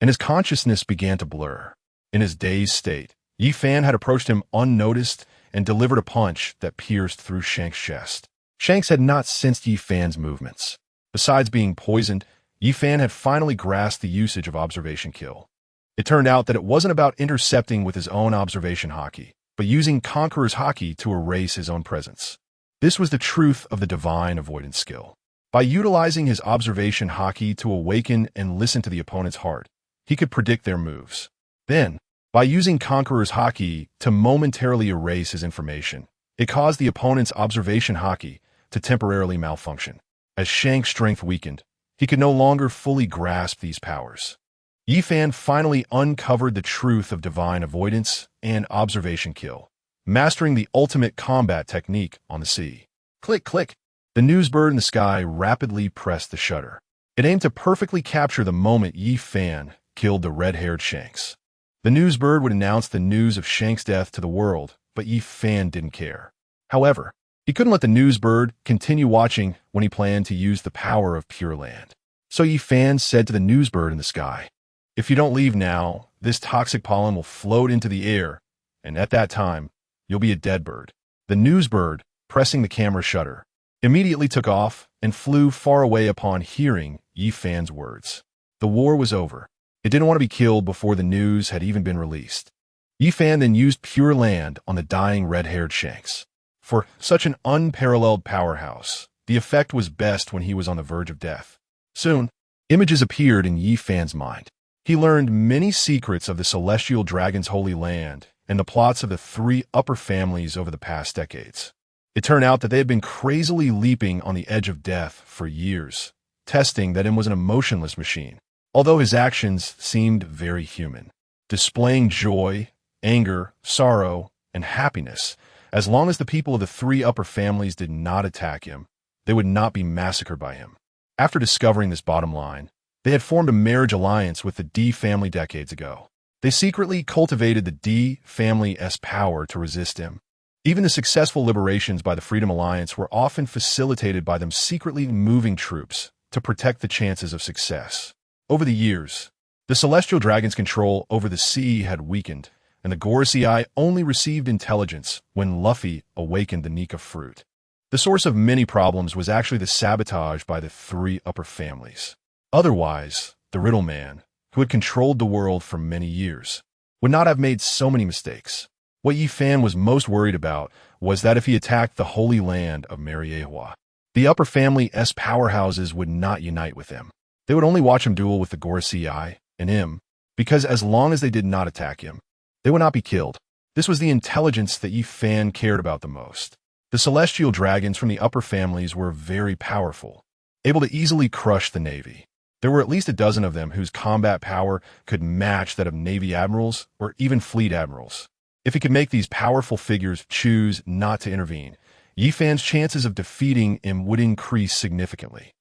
and his consciousness began to blur. In his dazed state, Yi Fan had approached him unnoticed and delivered a punch that pierced through Shanks' chest. Shanks had not sensed Yi Fan's movements. Besides being poisoned, Yi Fan had finally grasped the usage of observation kill. It turned out that it wasn't about intercepting with his own observation haki, but using Conqueror's haki to erase his own presence. This was the truth of the divine avoidance skill. By utilizing his observation haki to awaken and listen to the opponent's heart, he could predict their moves. Then, by using Conqueror's haki to momentarily erase his information, it caused the opponent's observation haki to temporarily malfunction. As Shanks' strength weakened, he could no longer fully grasp these powers. Yi Fan finally uncovered the truth of divine avoidance and observation kill, mastering the ultimate combat technique on the sea. Click, click. The news bird in the sky rapidly pressed the shutter. It aimed to perfectly capture the moment Yi Fan killed the red-haired Shanks. The news bird would announce the news of Shanks' death to the world, but Yi Fan didn't care. However, he couldn't let the news bird continue watching when he planned to use the power of Pure Land. So Yi Fan said to the news bird in the sky, "If you don't leave now, this toxic pollen will float into the air, and at that time, you'll be a dead bird." The news bird, pressing the camera shutter, immediately took off and flew far away upon hearing Yi Fan's words. The war was over. It didn't want to be killed before the news had even been released. Yi Fan then used Pure Land on the dying red-haired Shanks. For such an unparalleled powerhouse, the effect was best when he was on the verge of death. Soon, images appeared in Yi Fan's mind. He learned many secrets of the celestial dragon's holy land and the plots of the three upper families over the past decades. It turned out that they had been crazily leaping on the edge of death for years, testing that him was an emotionless machine, although his actions seemed very human, displaying joy, anger, sorrow, and happiness. As long as the people of the three upper families did not attack him, they would not be massacred by him. After discovering this bottom line, they had formed a marriage alliance with the D family decades ago. They secretly cultivated the D family's power to resist him. Even the successful liberations by the Freedom Alliance were often facilitated by them secretly moving troops to protect the chances of success. Over the years, the Celestial Dragon's control over the sea had weakened, and the Gorosei only received intelligence when Luffy awakened the Nika fruit. The source of many problems was actually the sabotage by the three upper families. Otherwise, the Riddle Man, who had controlled the world for many years, would not have made so many mistakes. What Yi Fan was most worried about was that if he attacked the Holy Land of Mariehua, the upper family's powerhouses would not unite with him. They would only watch him duel with the Gorosei and him, because as long as they did not attack him, they would not be killed. This was the intelligence that Yi Fan cared about the most. The celestial dragons from the upper families were very powerful, able to easily crush the Navy. There were at least a dozen of them whose combat power could match that of Navy admirals or even fleet admirals. If he could make these powerful figures choose not to intervene, Yi Fan's chances of defeating him would increase significantly.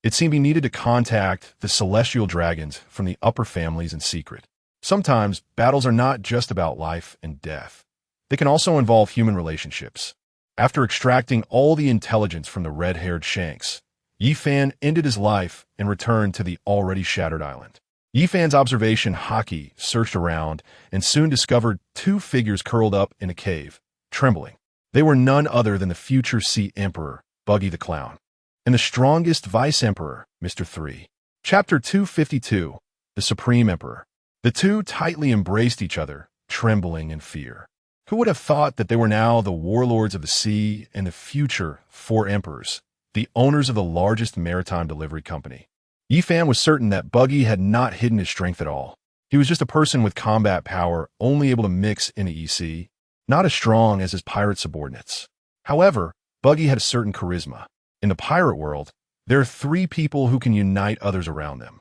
It seemed he needed to contact the celestial dragons from the upper families in secret. Sometimes, battles are not just about life and death. They can also involve human relationships. After extracting all the intelligence from the red-haired Shanks, Yi Fan ended his life and returned to the already shattered island. Yi Fan's observation haki searched around and soon discovered two figures curled up in a cave, trembling. They were none other than the future Sea Emperor, Buggy the Clown, and the strongest Vice Emperor, Mr. 3. Chapter 252, The Supreme Emperor. The two tightly embraced each other, trembling in fear. Who would have thought that they were now the warlords of the sea and the future four emperors, the owners of the largest maritime delivery company? Yi Fan was certain that Buggy had not hidden his strength at all. He was just a person with combat power only able to mix in the EC, not as strong as his pirate subordinates. However, Buggy had a certain charisma. In the pirate world, there are three people who can unite others around them.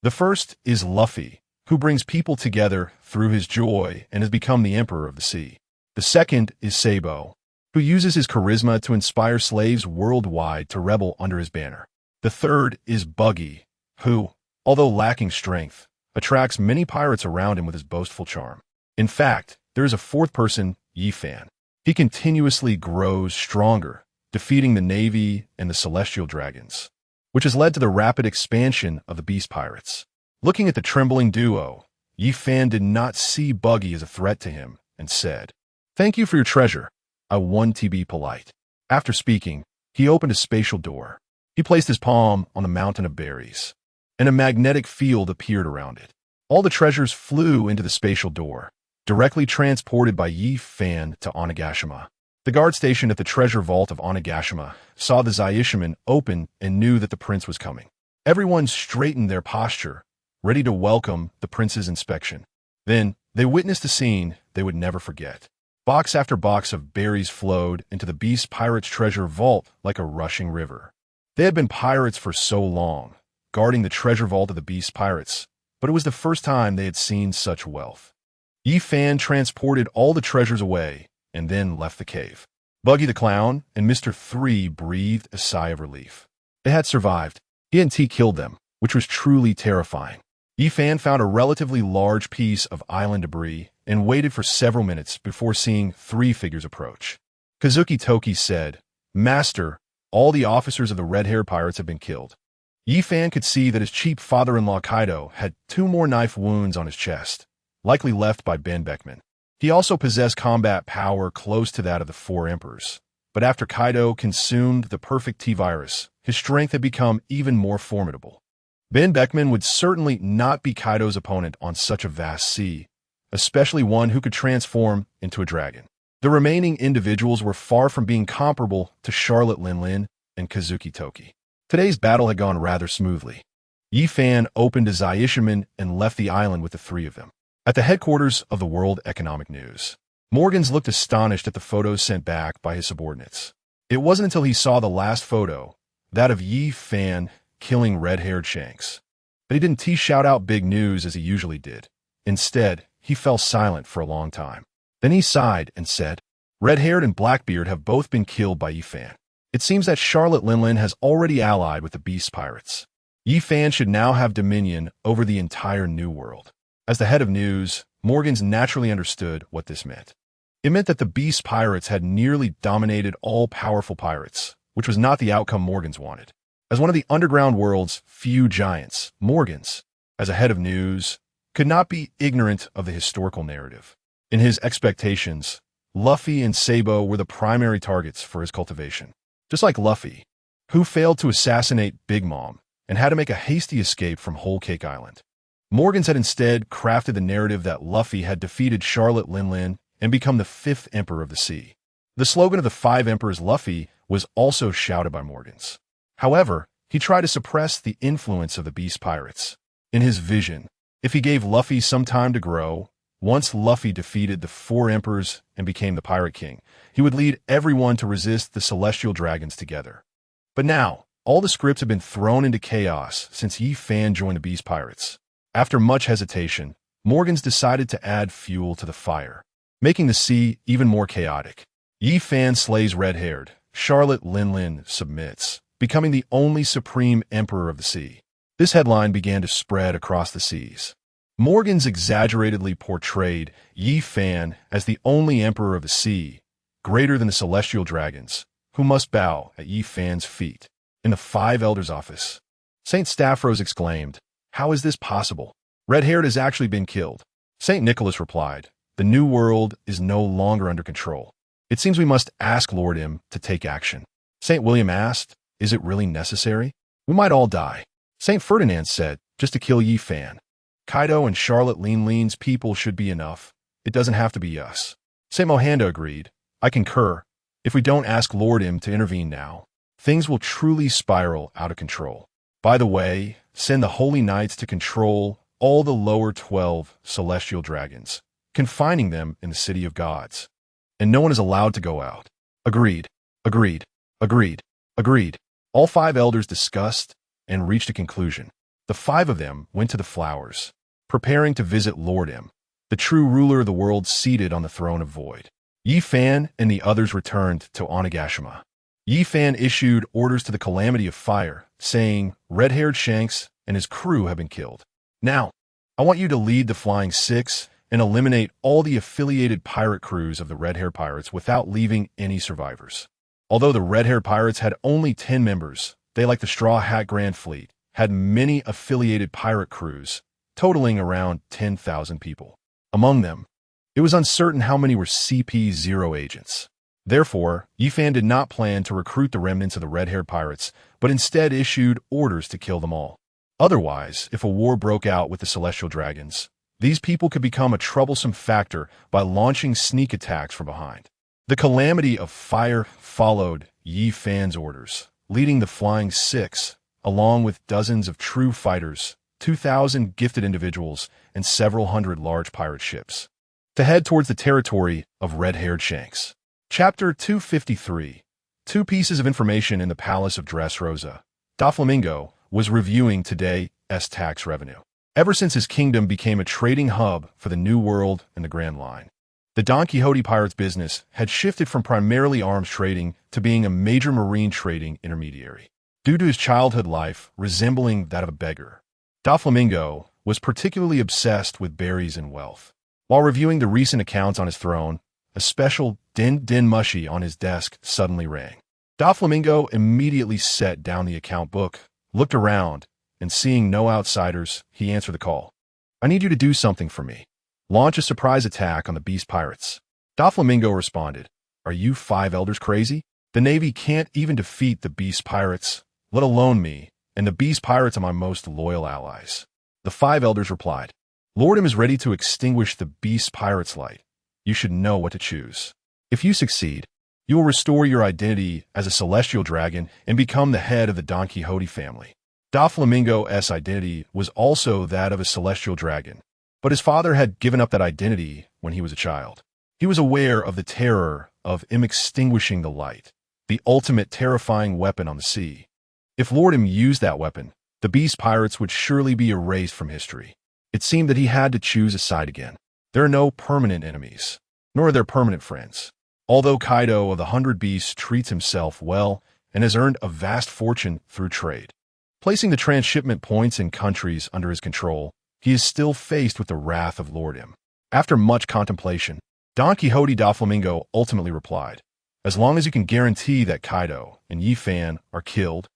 The first is Luffy, who brings people together through his joy and has become the emperor of the sea. The second is Sabo, who uses his charisma to inspire slaves worldwide to rebel under his banner. The third is Buggy, who, although lacking strength, attracts many pirates around him with his boastful charm. In fact, there is a fourth person, Yi Fan. He continuously grows stronger, defeating the Navy and the Celestial Dragons, which has led to the rapid expansion of the Beast Pirates. Looking at the trembling duo, Yi Fan did not see Buggy as a threat to him and said, "Thank you for your treasure. I want to be polite." After speaking, he opened a spatial door. He placed his palm on the mountain of berries, and a magnetic field appeared around it. All the treasures flew into the spatial door, directly transported by Yi Fan to Onigashima. The guard stationed at the treasure vault of Onigashima saw the Zaishiman open and knew that the prince was coming. Everyone straightened their posture, ready to welcome the prince's inspection. Then they witnessed a scene they would never forget. Box after box of berries flowed into the beast pirates' treasure vault like a rushing river. They had been pirates for so long, guarding the treasure vault of the beast pirates, but it was the first time they had seen such wealth. Yi Fan transported all the treasures away and then left the cave. Buggy the Clown and Mr. 3 breathed a sigh of relief. They had survived. ENT killed them, which was truly terrifying. Yi Fan found a relatively large piece of island debris and waited for several minutes before seeing 3 figures approach. Kazuki Toki said, "Master, all the officers of the red-haired pirates have been killed." Yi Fan could see that his cheap father-in-law Kaido had 2 more knife wounds on his chest, likely left by Ben Beckman. He also possessed combat power close to that of the 4 emperors. But after Kaido consumed the perfect T-virus, his strength had become even more formidable. Ben Beckman would certainly not be Kaido's opponent on such a vast sea, especially one who could transform into a dragon. The remaining individuals were far from being comparable to Charlotte Linlin and Kazuki Toki. Today's battle had gone rather smoothly. Yi Fan opened a Zaishiman and left the island with the 3 of them. At the headquarters of the World Economic News, Morgans looked astonished at the photos sent back by his subordinates. It wasn't until he saw the last photo, that of Yi Fan killing red-haired Shanks, that he didn't shout out big news as he usually did. Instead, he fell silent for a long time. Then he sighed and said, "Red-haired and Blackbeard have both been killed by Yi Fan. It seems that Charlotte Linlin has already allied with the Beast Pirates. Yi Fan should now have dominion over the entire New World." As the head of news, Morgans naturally understood what this meant. It meant that the Beast Pirates had nearly dominated all powerful pirates, which was not the outcome Morgans wanted. As one of the underground world's few giants, Morgans, as a head of news, could not be ignorant of the historical narrative. In his expectations, Luffy and Sabo were the primary targets for his cultivation. Just like Luffy, who failed to assassinate Big Mom and had to make a hasty escape from Whole Cake Island. Morgans had instead crafted the narrative that Luffy had defeated Charlotte Linlin and become the 5th Emperor of the Sea. The slogan of the 5 Emperors Luffy was also shouted by Morgans. However, he tried to suppress the influence of the Beast Pirates. In his vision, if he gave Luffy some time to grow, once Luffy defeated the 4 Emperors and became the Pirate King, he would lead everyone to resist the Celestial Dragons together. But now, all the scripts have been thrown into chaos since Yi Fan joined the Beast Pirates. After much hesitation, Morgans decided to add fuel to the fire, making the sea even more chaotic. Yi Fan slays red-haired, Charlotte Linlin submits, becoming the only supreme emperor of the sea. This headline began to spread across the seas. Morgans exaggeratedly portrayed Yi Fan as the only emperor of the sea, greater than the celestial dragons, who must bow at Yi Fan's feet. In the 5 Elders' office, St. Stavros exclaimed, "How is this possible? Red-haired has actually been killed." St. Nicholas replied, "The New World is no longer under control. It seems we must ask Lord M to take action." St. William asked, "Is it really necessary? We might all die." St. Ferdinand said, "Just to kill Yi Fan. Kaido and Charlotte Linlin's people should be enough. It doesn't have to be us." St. Mohanda agreed, "I concur. If we don't ask Lord M to intervene now, things will truly spiral out of control. By the way, send the Holy Knights to control all the lower 12 celestial dragons, confining them in the City of Gods. And no one is allowed to go out." Agreed, agreed, agreed, agreed. All 5 elders discussed and reached a conclusion. The 5 of them went to the flowers, preparing to visit Lord M, the true ruler of the world seated on the throne of Void. Yi Fan and the others returned to Onigashima. Yi Fan issued orders to the Calamity of Fire, saying, "Red-haired Shanks and his crew have been killed. Now, I want you to lead the Flying Six and eliminate all the affiliated pirate crews of the red-haired pirates without leaving any survivors." Although the red-haired pirates had only 10 members, they, like the Straw Hat Grand Fleet, had many affiliated pirate crews totaling around 10,000 people. Among them, it was uncertain how many were CP0 agents. Therefore, Yifan did not plan to recruit the remnants of the red-haired pirates, but instead issued orders to kill them all. Otherwise, if a war broke out with the Celestial Dragons, these people could become a troublesome factor by launching sneak attacks from behind. The calamity of fire followed Yifan's orders, leading the Flying Six, along with dozens of true fighters, 2,000 gifted individuals, and several hundred large pirate ships, to head towards the territory of red-haired Shanks. Chapter 253. Two pieces of information in the Palace of Dressrosa. Doflamingo was reviewing today's tax revenue. Ever since his kingdom became a trading hub for the New World and the Grand Line, the Don Quixote Pirates business had shifted from primarily arms trading to being a major marine trading intermediary. Due to his childhood life resembling that of a beggar, Doflamingo was particularly obsessed with berries and wealth. While reviewing the recent accounts on his throne, a special din mushy on his desk suddenly rang. Doflamingo immediately set down the account book, looked around, and seeing no outsiders, he answered the call. "I need you to do something for me. Launch a surprise attack on the Beast Pirates." Doflamingo responded, "Are you five elders crazy? The Navy can't even defeat the Beast Pirates, let alone me, and the Beast Pirates are my most loyal allies." The five elders replied, "Lordom is ready to extinguish the Beast Pirates' light. You should know what to choose. If you succeed, you will restore your identity as a celestial dragon and become the head of the Don Quixote family." Doflamingo's identity was also that of a celestial dragon, but his father had given up that identity when he was a child. He was aware of the terror of him extinguishing the light, the ultimate terrifying weapon on the sea. If Lordom used that weapon, the Beast Pirates would surely be erased from history. It seemed that he had to choose a side again. There are no permanent enemies, nor are there permanent friends. Although Kaido of the 100 Beasts treats himself well and has earned a vast fortune through trade, placing the transshipment points in countries under his control, he is still faced with the wrath of Lordom. After much contemplation, Don Quixote Doflamingo ultimately replied, "As long as you can guarantee that Kaido and Yifan are killed,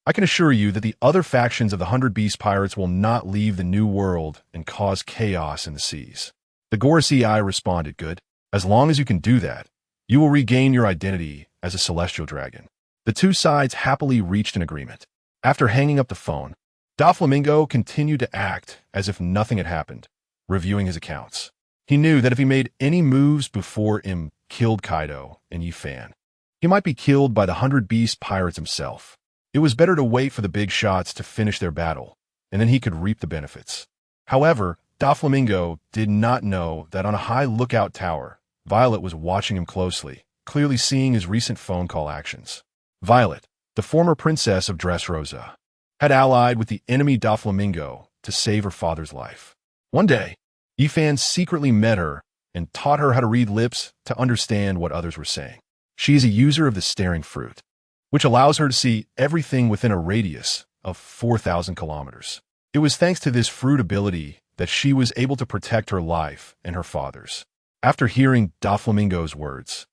I can assure you that the other factions of the 100 Beast Pirates will not leave the New World and cause chaos in the seas." The Gorosei responded, "Good. As long as you can do that, you will regain your identity as a celestial dragon." The two sides happily reached an agreement. After hanging up the phone, Doflamingo continued to act as if nothing had happened, reviewing his accounts. He knew that if he made any moves before him killed Kaido and Yifan, he might be killed by the 100 Beast Pirates himself. It was better to wait for the big shots to finish their battle, and then he could reap the benefits. However, Doflamingo did not know that on a high lookout tower, Violet was watching him closely, clearly seeing his recent phone call actions. Violet, the former princess of Dressrosa, had allied with the enemy Doflamingo to save her father's life. One day, Yifan secretly met her and taught her how to read lips to understand what others were saying. She is a user of the staring fruit, which allows her to see everything within a radius of 4,000 kilometers. It was thanks to this fruit ability that she was able to protect her life and her father's. After hearing Doflamingo's words,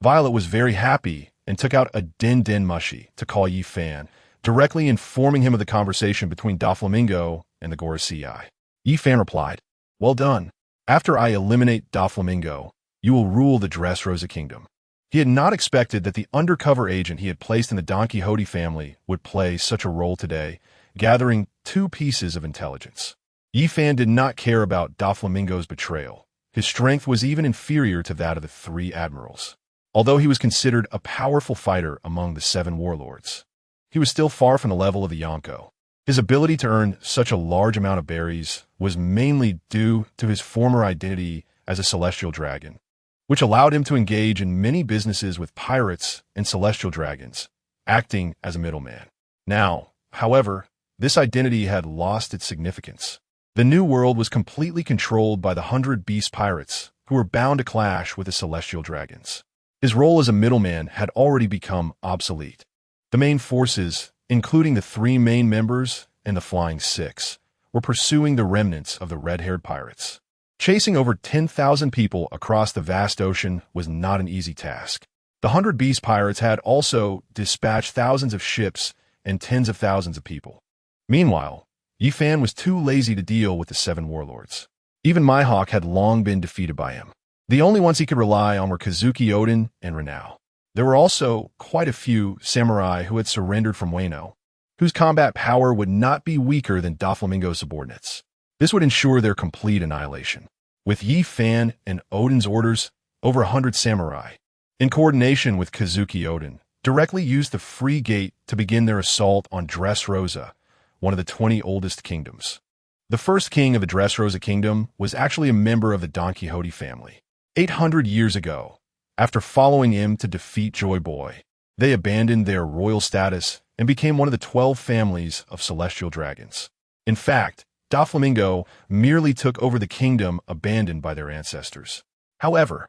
Violet was very happy and took out a din mushy to call Yifan, directly informing him of the conversation between Doflamingo and the Gorosei. Yifan replied, "Well done. After I eliminate Doflamingo, you will rule the Dressrosa Kingdom." He had not expected that the undercover agent he had placed in the Don Quixote family would play such a role today, gathering two pieces of intelligence. Yifan did not care about Doflamingo's betrayal. His strength was even inferior to that of the three admirals. Although he was considered a powerful fighter among the 7 warlords, he was still far from the level of the Yonko. His ability to earn such a large amount of berries was mainly due to his former identity as a celestial dragon, which allowed him to engage in many businesses with pirates and celestial dragons, acting as a middleman. Now, however, this identity had lost its significance. The New World was completely controlled by the 100 Beast Pirates, who were bound to clash with the celestial dragons. His role as a middleman had already become obsolete. The main forces, including the 3 main members and the Flying Six, were pursuing the remnants of the red-haired pirates. Chasing over 10,000 people across the vast ocean was not an easy task. The 100 Beast Pirates had also dispatched thousands of ships and tens of thousands of people. Meanwhile, Yifan was too lazy to deal with the 7 warlords. Even Mihawk had long been defeated by him. The only ones he could rely on were Kazuki Oden and Renao. There were also quite a few samurai who had surrendered from Wano, whose combat power would not be weaker than Doflamingo's subordinates. This would ensure their complete annihilation. With Yifan and Oden's orders, over 100 samurai, in coordination with Kazuki Oden, directly used the free gate to begin their assault on Dressrosa, one of the 20 oldest kingdoms. The first king of the Dressrosa kingdom was actually a member of the Don Quixote family. 800 years ago, after following him to defeat Joy Boy, they abandoned their royal status and became one of the 12 families of celestial dragons. In fact, Doflamingo merely took over the kingdom abandoned by their ancestors. However,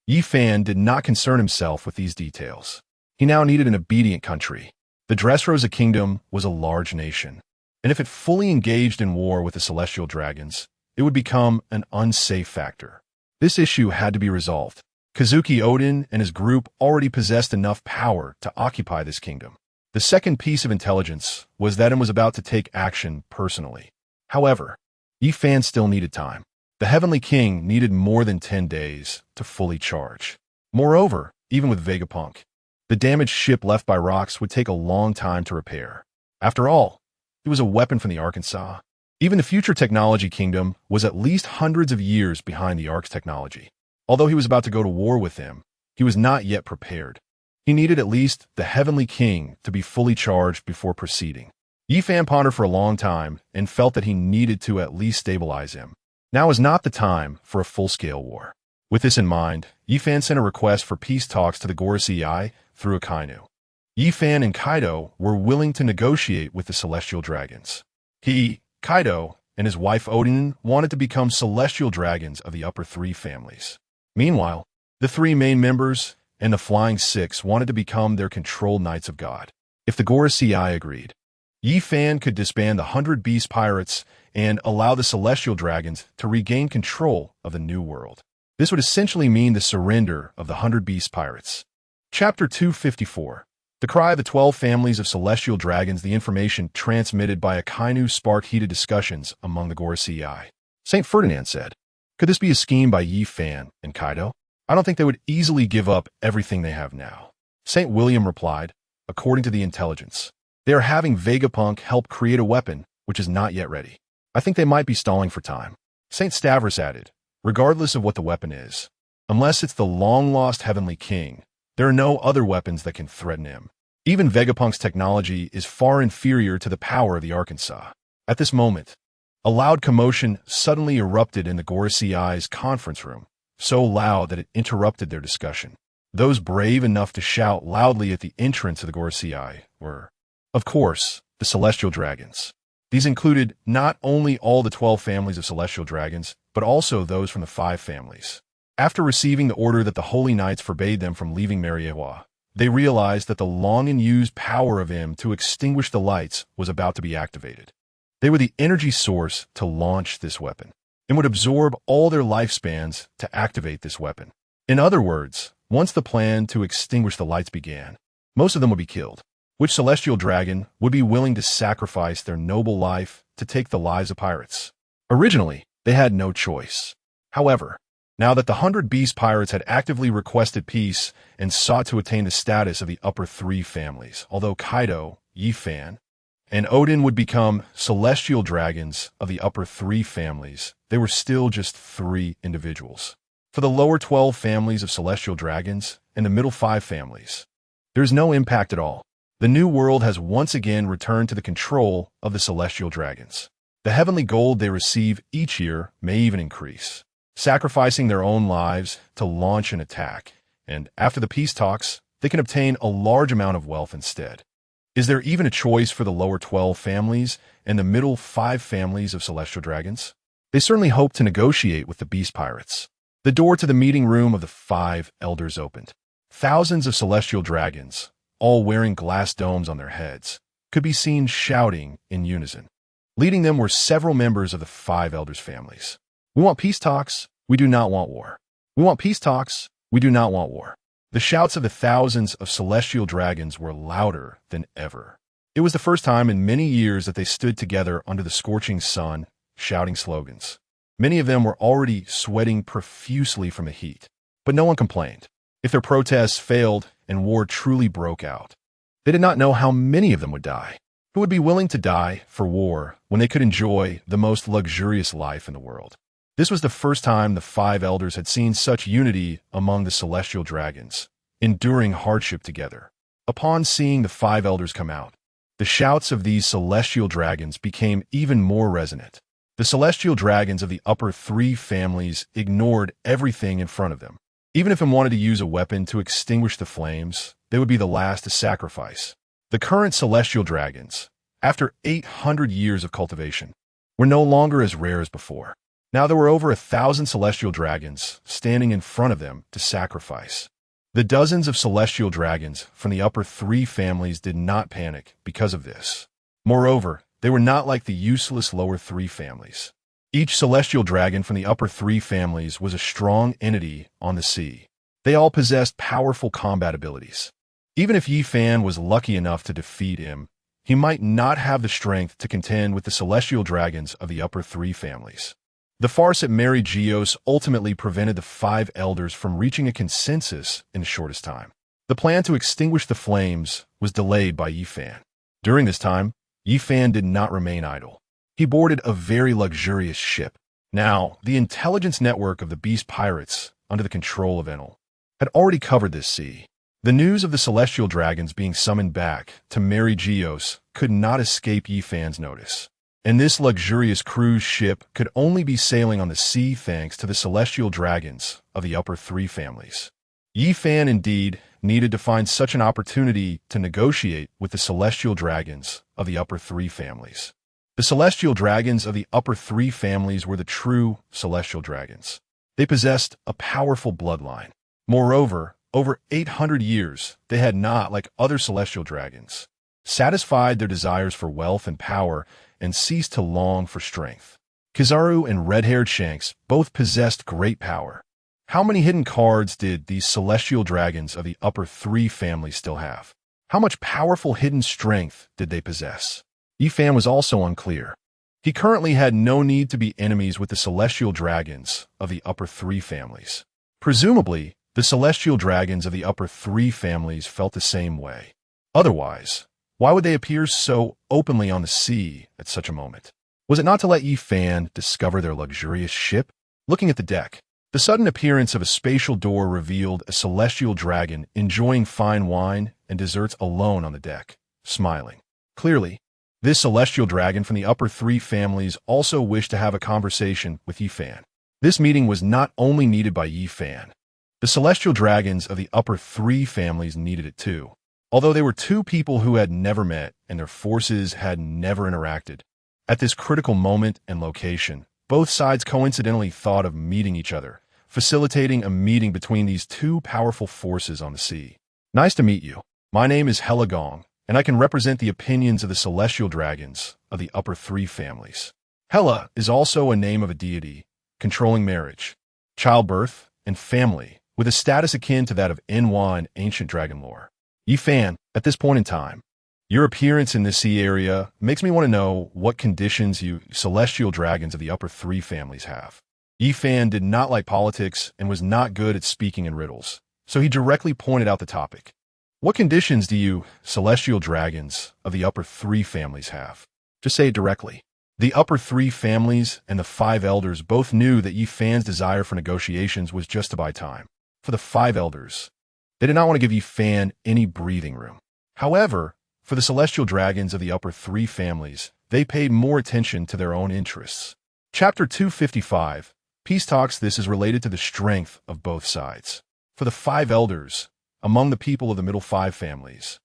Yifan did not concern himself with these details. He now needed an obedient country. The Dressrosa kingdom was a large nation, and if it fully engaged in war with the celestial dragons, it would become an unsafe factor. This issue had to be resolved. Kazuki Oden and his group already possessed enough power to occupy this kingdom. The second piece of intelligence was that he was about to take action personally. However, Yifan still needed time. The Heavenly King needed more than 10 days to fully charge. Moreover, even with Vegapunk, the damaged ship left by rocks would take a long time to repair. After all, it was a weapon from the Arkansas. Even the future technology kingdom was at least hundreds of years behind the Ark's technology. Although he was about to go to war with them, he was not yet prepared. He needed at least the Heavenly King to be fully charged before proceeding. Yifan pondered for a long time and felt that he needed to at least stabilize him. Now is not the time for a full-scale war. With this in mind, Yifan sent a request for peace talks to the Gorosei through Akainu. Yifan and Kaido were willing to negotiate with the celestial dragons. He, Kaido, and his wife Odin wanted to become celestial dragons of the upper 3 families. Meanwhile, the 3 main members and the Flying 6 wanted to become their controlled Knights of God. If the Gorosei agreed, Yifan could disband the 100 Beast Pirates and allow the celestial dragons to regain control of the New World. This would essentially mean the surrender of the 100 Beast Pirates. Chapter 254. The cry of the 12 families of celestial dragons. The information transmitted by Akainu sparked heated discussions among the Gorosei. St. Ferdinand said, "Could this be a scheme by Yifan and Kaido? I don't think they would easily give up everything they have now." St. William replied, "According to the intelligence, they are having Vegapunk help create a weapon which is not yet ready. I think they might be stalling for time." St. Stavros added, "Regardless of what the weapon is, unless it's the long-lost Heavenly King, there are no other weapons that can threaten him. Even Vegapunk's technology is far inferior to the power of the Arkansas." At this moment, a loud commotion suddenly erupted in the Gorosei's conference room, so loud that it interrupted their discussion. Those brave enough to shout loudly at the entrance of the Gorosei were, of course, the celestial dragons. These included not only all the 12 families of celestial dragons, but also those from the 5 families. After receiving the order that the Holy Knights forbade them from leaving Mariewa, they realized that the long-unused power of him to extinguish the lights was about to be activated. They were the energy source to launch this weapon, and would absorb all their lifespans to activate this weapon. In other words, once the plan to extinguish the lights began, most of them would be killed. Which celestial dragon would be willing to sacrifice their noble life to take the lives of pirates? Originally, they had no choice. However, now that the 100 Beast Pirates had actively requested peace and sought to attain the status of the upper 3 families, although Kaido, Yifan, and Odin would become celestial dragons of the upper 3 families, they were still just 3 individuals. For the lower 12 families of celestial dragons and the middle 5 families, there is no impact at all. The New World has once again returned to the control of the celestial dragons. The heavenly gold they receive each year may even increase, sacrificing their own lives to launch an attack, and after the peace talks, they can obtain a large amount of wealth instead. Is there even a choice for the lower 12 families and the middle 5 families of celestial dragons? They certainly hope to negotiate with the Beast Pirates. The door to the meeting room of the 5 elders opened. Thousands of celestial dragons, all wearing glass domes on their heads, could be seen shouting in unison. Leading them were several members of the 5 elders' families. "We want peace talks. We do not want war. We want peace talks. We do not want war." The shouts of the thousands of celestial dragons were louder than ever. It was the first time in many years that they stood together under the scorching sun, shouting slogans. Many of them were already sweating profusely from the heat, but no one complained. If their protests failed and war truly broke out, they did not know how many of them would die. Who would be willing to die for war when they could enjoy the most luxurious life in the world? This was the first time the five elders had seen such unity among the celestial dragons, enduring hardship together. Upon seeing the five elders come out, the shouts of these celestial dragons became even more resonant. The celestial dragons of the upper three families ignored everything in front of them. Even if they wanted to use a weapon to extinguish the flames, they would be the last to sacrifice. The current celestial dragons, after 800 years of cultivation, were no longer as rare as before. Now there were over 1,000 celestial dragons standing in front of them to sacrifice. The dozens of celestial dragons from the upper three families did not panic because of this. Moreover, they were not like the useless lower three families. Each celestial dragon from the upper three families was a strong entity on the sea. They all possessed powerful combat abilities. Even if Yi Fan was lucky enough to defeat him, he might not have the strength to contend with the celestial dragons of the upper three families. The farce at Mary Geos ultimately prevented the five elders from reaching a consensus in the shortest time. The plan to extinguish the flames was delayed by Yi Fan. During this time, Yi Fan did not remain idle. He boarded a very luxurious ship. Now, the intelligence network of the beast pirates, under the control of Enel, had already covered this sea. The news of the celestial dragons being summoned back to Mary Geos could not escape Yi Fan's notice. And this luxurious cruise ship could only be sailing on the sea thanks to the celestial dragons of the upper three families. Yi Fan indeed needed to find such an opportunity to negotiate with the celestial dragons of the upper three families. The celestial dragons of the upper three families were the true celestial dragons. They possessed a powerful bloodline. Moreover, over 800 years, they had not, like other celestial dragons, satisfied their desires for wealth and power and ceased to long for strength. Kizaru and red-haired Shanks both possessed great power. How many hidden cards did these celestial dragons of the upper three families still have? How much powerful hidden strength did they possess? Yi Fan was also unclear. He currently had no need to be enemies with the celestial dragons of the upper three families. Presumably, the celestial dragons of the upper three families felt the same way. Otherwise, why would they appear so openly on the sea at such a moment? Was it not to let Yi Fan discover their luxurious ship? Looking at the deck, the sudden appearance of a spatial door revealed a celestial dragon enjoying fine wine and desserts alone on the deck, smiling. Clearly, this celestial dragon from the upper three families also wished to have a conversation with Yi Fan. This meeting was not only needed by Yi Fan. The celestial dragons of the upper three families needed it too. Although they were two people who had never met and their forces had never interacted, at this critical moment and location, both sides coincidentally thought of meeting each other, facilitating a meeting between these two powerful forces on the sea. Nice to meet you. My name is Helagong, and I can represent the opinions of the celestial dragons of the upper three families. Hela is also a name of a deity, controlling marriage, childbirth, and family, with a status akin to that of Enwa in ancient dragon lore. Yi Fan, at this point in time, your appearance in this sea area makes me want to know what conditions you celestial dragons of the upper three families have. Yi Fan did not like politics and was not good at speaking in riddles, so he directly pointed out the topic. What conditions do you celestial dragons of the upper three families have? Just say it directly. The upper three families and the five elders both knew that Yi Fan's desire for negotiations was just to buy time. For the five elders, they did not want to give Yi Fan any breathing room. However, for the celestial dragons of the upper three families, they paid more attention to their own interests. Chapter 255, Peace Talks. This is related to the strength of both sides. For the five elders, among the people of the middle five families,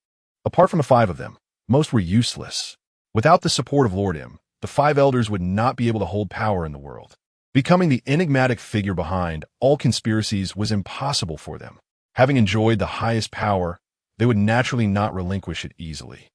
apart from the five of them, most were useless. Without the support of Lord M, the five elders would not be able to hold power in the world. Becoming the enigmatic figure behind all conspiracies was impossible for them. Having enjoyed the highest power, they would naturally not relinquish it easily.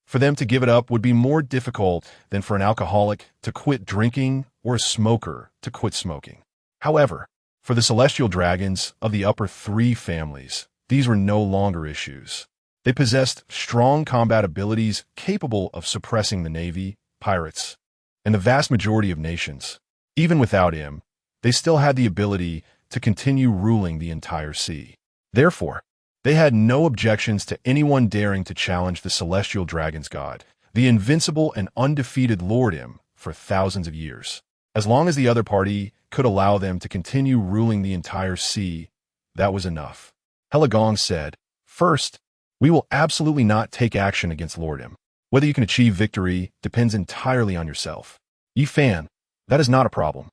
For them to give it up would be more difficult than for an alcoholic to quit drinking or a smoker to quit smoking. However, for the celestial dragons of the upper three families, these were no longer issues. They possessed strong combat abilities capable of suppressing the navy, pirates, and the vast majority of nations. Even without him, they still had the ability to continue ruling the entire sea. Therefore, they had no objections to anyone daring to challenge the celestial dragon's god, the invincible and undefeated Lord Im, for thousands of years. As long as the other party could allow them to continue ruling the entire sea, that was enough. Helagong said, "First, we will absolutely not take action against Lord Im. Whether you can achieve victory depends entirely on yourself. Yi Fan, that is not a problem.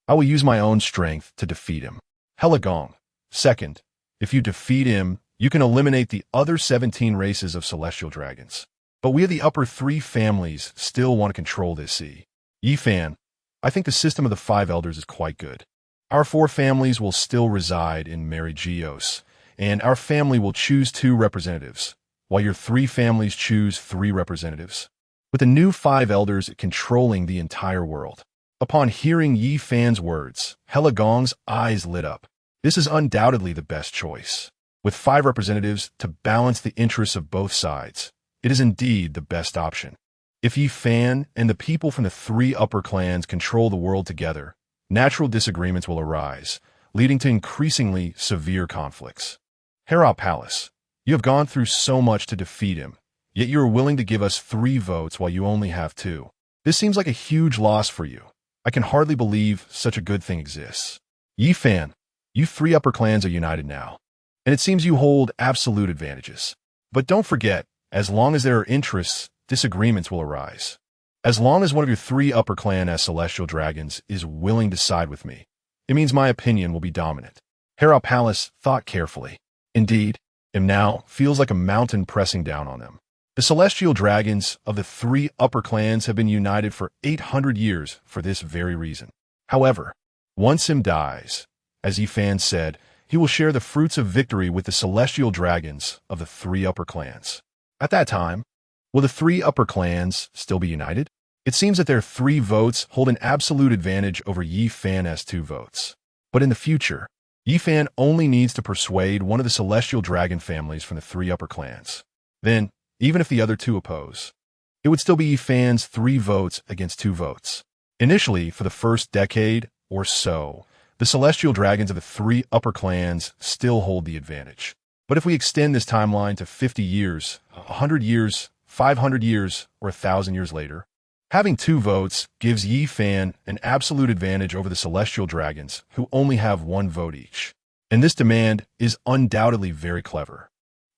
I will use my own strength to defeat him." Helagong, second, if you defeat him, you can eliminate the other 17 races of celestial dragons. But we of the upper 3 families still want to control this sea. Yi Fan, I think the system of the 5 elders is quite good. Our 4 families will still reside in Merigios, and our family will choose 2 representatives, while your 3 families choose 3 representatives, with the new 5 elders controlling the entire world. Upon hearing Yi Fan's words, Helagong's eyes lit up. This is undoubtedly the best choice. With 5 representatives to balance the interests of both sides, it is indeed the best option. If Yi Fan and the people from the 3 upper clans control the world together, natural disagreements will arise, leading to increasingly severe conflicts. Hera Palace, you have gone through so much to defeat him, yet you are willing to give us 3 votes while you only have 2. This seems like a huge loss for you. I can hardly believe such a good thing exists. Yi Fan, you 3 upper clans are united now, and it seems you hold absolute advantages. But don't forget, as long as there are interests, disagreements will arise. As long as one of your 3 upper clan as celestial dragons is willing to side with me, it means my opinion will be dominant. Hera Palace thought carefully. Indeed, Im now feels like a mountain pressing down on them. The celestial dragons of the 3 upper clans have been united for 800 years for this very reason. However, once Im dies, as Yi Fan said, he will share the fruits of victory with the celestial dragons of the 3 upper clans. At that time, will the 3 upper clans still be united? It seems that their 3 votes hold an absolute advantage over Yi Fan's 2 votes. But in the future, Yi Fan only needs to persuade one of the celestial dragon families from the 3 upper clans. Then, even if the other 2 oppose, it would still be Yi Fan's 3 votes against 2 votes. Initially, for the first decade or so, the celestial dragons of the 3 upper clans still hold the advantage. But if we extend this timeline to 50 years, 100 years, 500 years, or 1,000 years later, having 2 votes gives Yi Fan an absolute advantage over the celestial dragons, who only have 1 vote each. And this demand is undoubtedly very clever.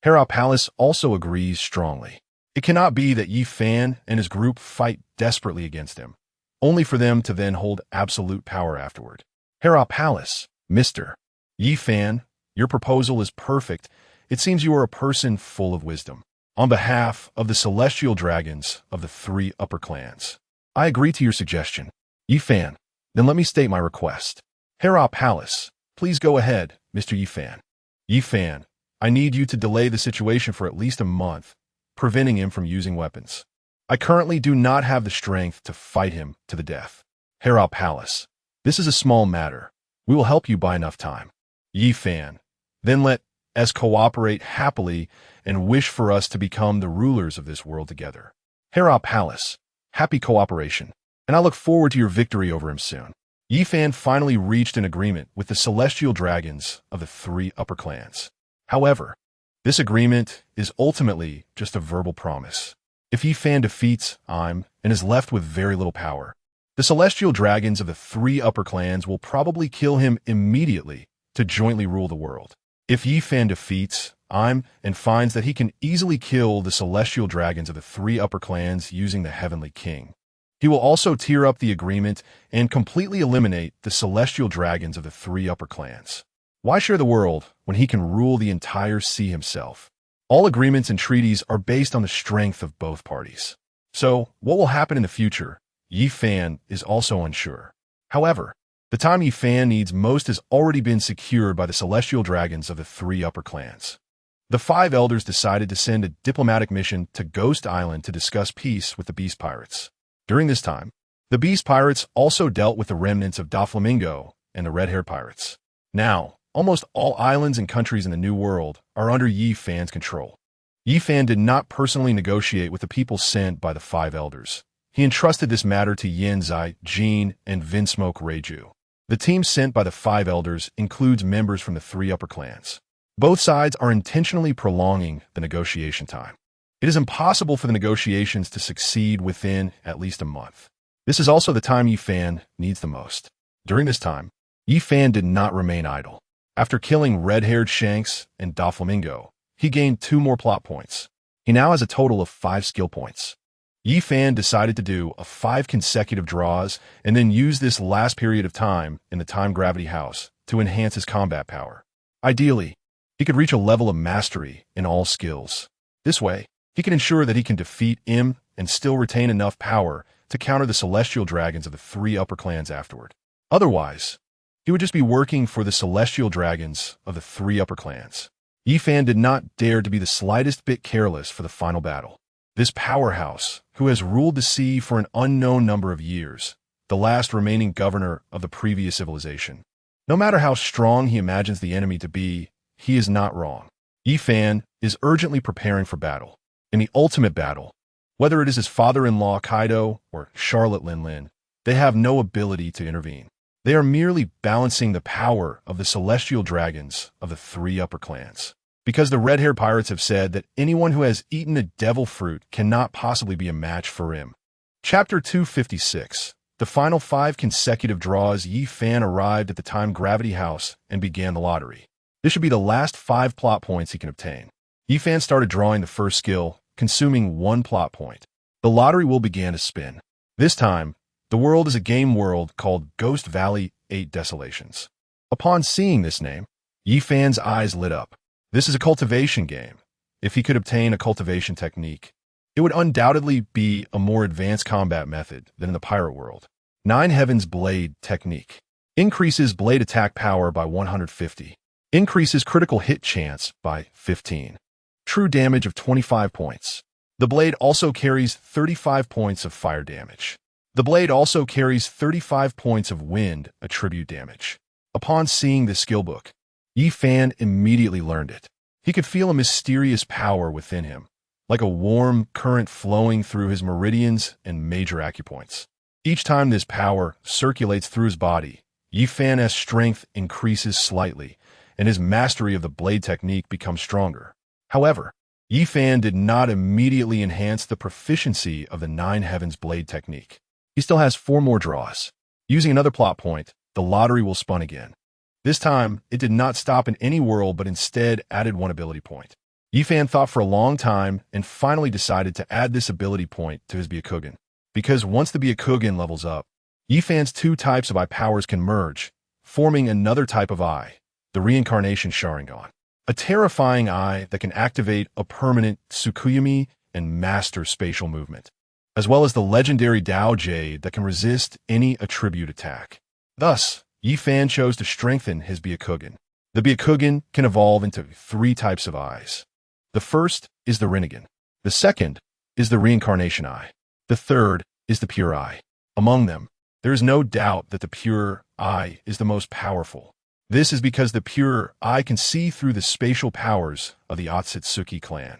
Hera Palace also agrees strongly. It cannot be that Yi Fan and his group fight desperately against him, only for them to then hold absolute power afterward. Hera Palace, Mr. Yi Fan, your proposal is perfect. It seems you are a person full of wisdom. On behalf of the celestial dragons of the 3 upper clans, I agree to your suggestion. Yi Fan, then let me state my request. Hera Palace, please go ahead, Mr. Yi Fan. Yi Fan, I need you to delay the situation for at least a month, preventing him from using weapons. I currently do not have the strength to fight him to the death. Hera Palace, this is a small matter. We will help you buy enough time. Yi Fan, then let us cooperate happily and wish for us to become the rulers of this world together. Hera Palace, happy cooperation, and I look forward to your victory over him soon. Yi Fan finally reached an agreement with the celestial dragons of the 3 upper clans. However, this agreement is ultimately just a verbal promise. If Yi Fan defeats Im and is left with very little power, the celestial dragons of the 3 upper clans will probably kill him immediately to jointly rule the world. If Yi Fan defeats Im and finds that he can easily kill the celestial dragons of the 3 upper clans using the Heavenly King, he will also tear up the agreement and completely eliminate the celestial dragons of the 3 upper clans. Why share the world when he can rule the entire sea himself? All agreements and treaties are based on the strength of both parties. So, what will happen in the future? Yi Fan is also unsure. However, the time Yi Fan needs most has already been secured by the celestial dragons of the 3 upper clans. The 5 elders decided to send a diplomatic mission to Ghost Island to discuss peace with the Beast Pirates. During this time, the Beast Pirates also dealt with the remnants of Doflamingo and the Red-Haired Pirates. Now, almost all islands and countries in the New World are under Yi Fan's control. Yifan did not personally negotiate with the people sent by the five elders. He entrusted this matter to Yin Zai, Jin, and Vinsmoke Reiju. The team sent by the five elders includes members from the three upper clans. Both sides are intentionally prolonging the negotiation time. It is impossible for the negotiations to succeed within at least a month. This is also the time Yifan needs the most. During this time, Yifan did not remain idle. After killing red-haired Shanks and Doflamingo, he gained 2 more plot points. He now has a total of 5 skill points. Yifan decided to do 5 consecutive draws and then use this last period of time in the Time Gravity House to enhance his combat power. Ideally, he could reach a level of mastery in all skills. This way, he can ensure that he can defeat Im and still retain enough power to counter the celestial dragons of the 3 upper clans afterward. Otherwise, he would just be working for the celestial dragons of the 3 upper clans. Yifan did not dare to be the slightest bit careless for the final battle. This powerhouse, who has ruled the sea for an unknown number of years, the last remaining governor of the previous civilization. No matter how strong he imagines the enemy to be, he is not wrong. Yifan is urgently preparing for battle. In the ultimate battle, whether it is his father-in-law Kaido or Charlotte Linlin, they have no ability to intervene. They are merely balancing the power of the celestial dragons of the 3 upper clans. Because the red-haired pirates have said that anyone who has eaten a devil fruit cannot possibly be a match for him. Chapter 256. The final 5 consecutive draws. Yifan arrived at the Time Gravity House and began the lottery. This should be the last 5 plot points he can obtain. Yifan started drawing the first skill, consuming 1 plot point. The lottery will begin to spin. This time, the world is a game world called Ghost Valley 8 Desolations. Upon seeing this name, Yifan's eyes lit up. This is a cultivation game. If he could obtain a cultivation technique, it would undoubtedly be a more advanced combat method than in the pirate world. 9 Heavens Blade Technique. Increases blade attack power by 150. Increases critical hit chance by 15. True damage of 25 points. The blade also carries 35 points of fire damage. The blade also carries 35 points of wind attribute damage. Upon seeing the skill book, Yifan immediately learned it. He could feel a mysterious power within him, like a warm current flowing through his meridians and major acupoints. Each time this power circulates through his body, Yifan's strength increases slightly, and his mastery of the blade technique becomes stronger. However, Yifan did not immediately enhance the proficiency of the 9 Heavens Blade technique. He still has 4 more draws. Using another plot point, the lottery will spin again. This time, it did not stop in any world but instead added 1 ability point. Yifan thought for a long time and finally decided to add this ability point to his Byakugan. Because once the Byakugan levels up, Yifan's 2 types of eye powers can merge, forming another type of eye, the Reincarnation Sharingan. A terrifying eye that can activate a permanent Tsukuyomi and master spatial movement, as well as the legendary Dao Jade that can resist any attribute attack. Thus, Yifan chose to strengthen his Byakugan. The Byakugan can evolve into 3 types of eyes. The first is the Rinnegan. The second is the Reincarnation Eye. The third is the Pure Eye. Among them, there is no doubt that the Pure Eye is the most powerful. This is because the Pure Eye can see through the spatial powers of the Otsutsuki clan.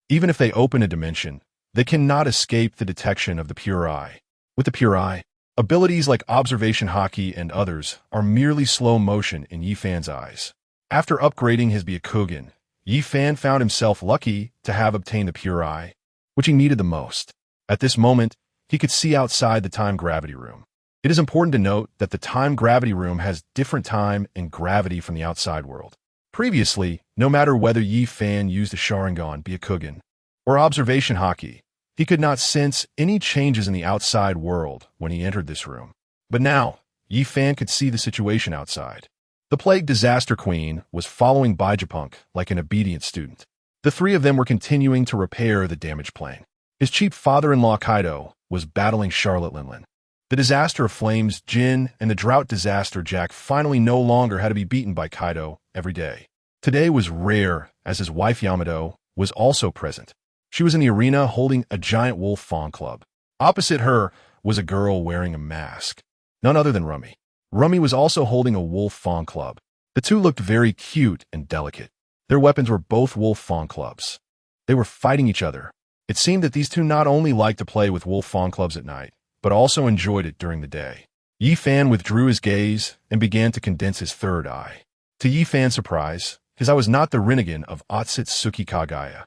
Even if they open a dimension, they cannot escape the detection of the Pure Eye. With the Pure Eye, abilities like Observation Haki and others are merely slow motion in Yifan's eyes. After upgrading his Byakugan, Yifan found himself lucky to have obtained the Pure Eye, which he needed the most. At this moment, he could see outside the Time Gravity Room. It is important to note that the Time Gravity Room has different time and gravity from the outside world. Previously, no matter whether Yifan used a Sharingan, Byakugan, or Observation Haki, he could not sense any changes in the outside world when he entered this room. But now, Yifan could see the situation outside. The Plague Disaster Queen was following Bijapunk like an obedient student. The 3 of them were continuing to repair the damaged plane. His cheap father-in-law Kaido was battling Charlotte Linlin. The disaster of Flames, Jin, and the drought disaster Jack finally no longer had to be beaten by Kaido every day. Today was rare, as his wife Yamato was also present. She was in the arena holding a giant wolf fawn club. Opposite her was a girl wearing a mask, none other than Rummy. Rummy was also holding a wolf fawn club. The 2 looked very cute and delicate. Their weapons were both wolf fawn clubs. They were fighting each other. It seemed that these two not only liked to play with wolf fawn clubs at night, but also enjoyed it during the day. Yi Fan withdrew his gaze and began to condense his third eye. To Yi Fan's surprise, his eye was not the Rinnegan of Otsutsuki Kagaya.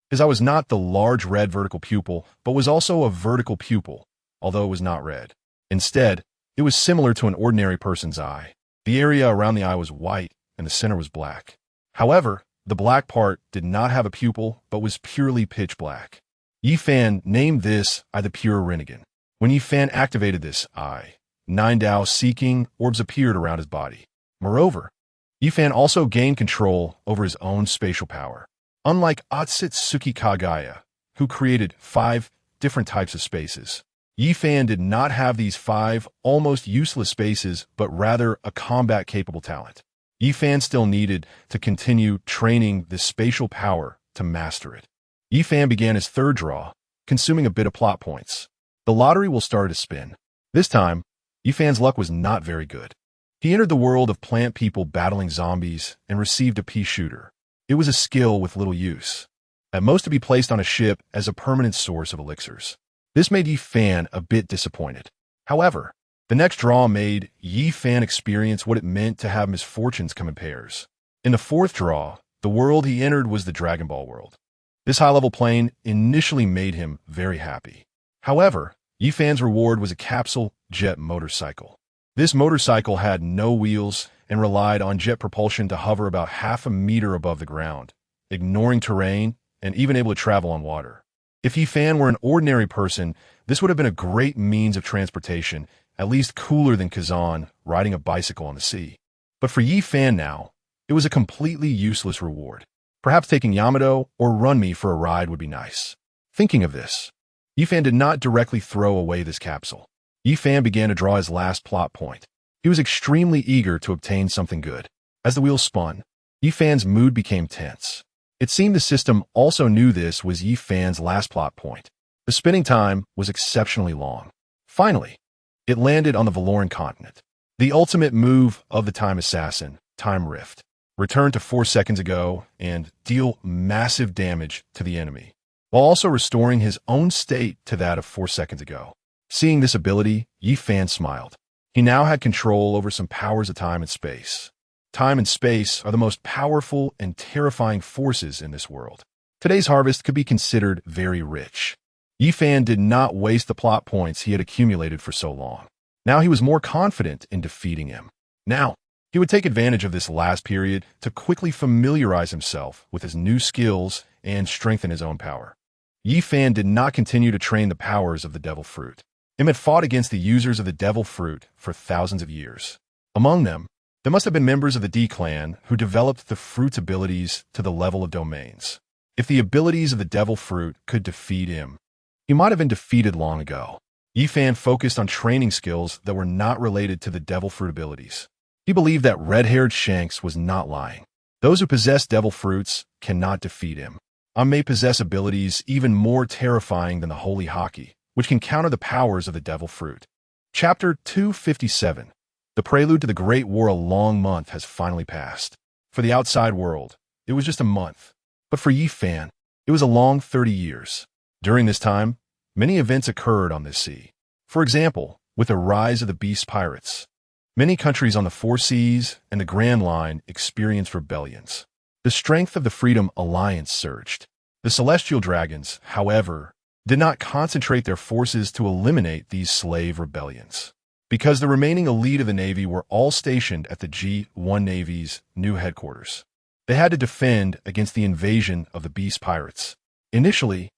His eye was not the large red vertical pupil, but was also a vertical pupil, although it was not red. Instead, it was similar to an ordinary person's eye. The area around the eye was white, and the center was black. However, the black part did not have a pupil, but was purely pitch black. Yi Fan named this eye the Pure Rinnegan. When Yi Fan activated this eye, 9 Dao-seeking orbs appeared around his body. Moreover, Yi Fan also gained control over his own spatial power. Unlike Otsutsuki Kagaya, who created 5 different types of spaces, Yi Fan did not have these 5 almost useless spaces, but rather a combat-capable talent. Yi Fan still needed to continue training this spatial power to master it. Yi Fan began his third draw, consuming a bit of plot points. The lottery will start to spin. This time, Yi Fan's luck was not very good. He entered the world of plant people battling zombies and received a pea shooter. It was a skill with little use, at most to be placed on a ship as a permanent source of elixirs. This made Yi Fan a bit disappointed. However, the next draw made Yi Fan experience what it meant to have misfortunes come in pairs. In the fourth draw, the world he entered was the Dragon Ball world. This high-level plane initially made him very happy. However, Yi Fan's reward was a capsule jet motorcycle. This motorcycle had no wheels and relied on jet propulsion to hover about half a meter above the ground, ignoring terrain and even able to travel on water. If Yi Fan were an ordinary person, this would have been a great means of transportation, at least cooler than Kazan riding a bicycle on the sea. But for Yi Fan now, it was a completely useless reward. Perhaps taking Yamato or Runmi for a ride would be nice. Thinking of this, Yi Fan did not directly throw away this capsule. Yi Fan began to draw his last plot point. He was extremely eager to obtain something good. As the wheels spun, Yi Fan's mood became tense. It seemed the system also knew this was Yi Fan's last plot point. The spinning time was exceptionally long. Finally, it landed on the Valoran continent. The ultimate move of the Time Assassin, Time Rift, return to 4 seconds ago and deal massive damage to the enemy, while also restoring his own state to that of 4 seconds ago. Seeing this ability, Yi Fan smiled. He now had control over some powers of time and space. Time and space are the most powerful and terrifying forces in this world. Today's harvest could be considered very rich. Yi Fan did not waste the plot points he had accumulated for so long. Now he was more confident in defeating him. Now, he would take advantage of this last period to quickly familiarize himself with his new skills and strengthen his own power. Yi Fan did not continue to train the powers of the Devil Fruit. Him had fought against the users of the Devil Fruit for thousands of years. Among them, there must have been members of the D clan who developed the fruit's abilities to the level of domains. If the abilities of the Devil Fruit could defeat him, he might have been defeated long ago. Yi Fan focused on training skills that were not related to the Devil Fruit abilities. He believed that red-haired Shanks was not lying. Those who possess Devil Fruits cannot defeat him. I may possess abilities even more terrifying than the Holy Haki, which can counter the powers of the Devil Fruit. Chapter 257. The prelude to the Great War. A long month has finally passed. For the outside world, it was just a month. But for Yi Fan, it was a long 30 years. During this time, many events occurred on this sea. For example, with the rise of the Beast Pirates, many countries on the Four Seas and the Grand Line experienced rebellions. The strength of the Freedom Alliance surged. The Celestial Dragons, however, did not concentrate their forces to eliminate these slave rebellions, because the remaining elite of the Navy were all stationed at the G1 Navy's new headquarters. They had to defend against the invasion of the Beast Pirates. Initially,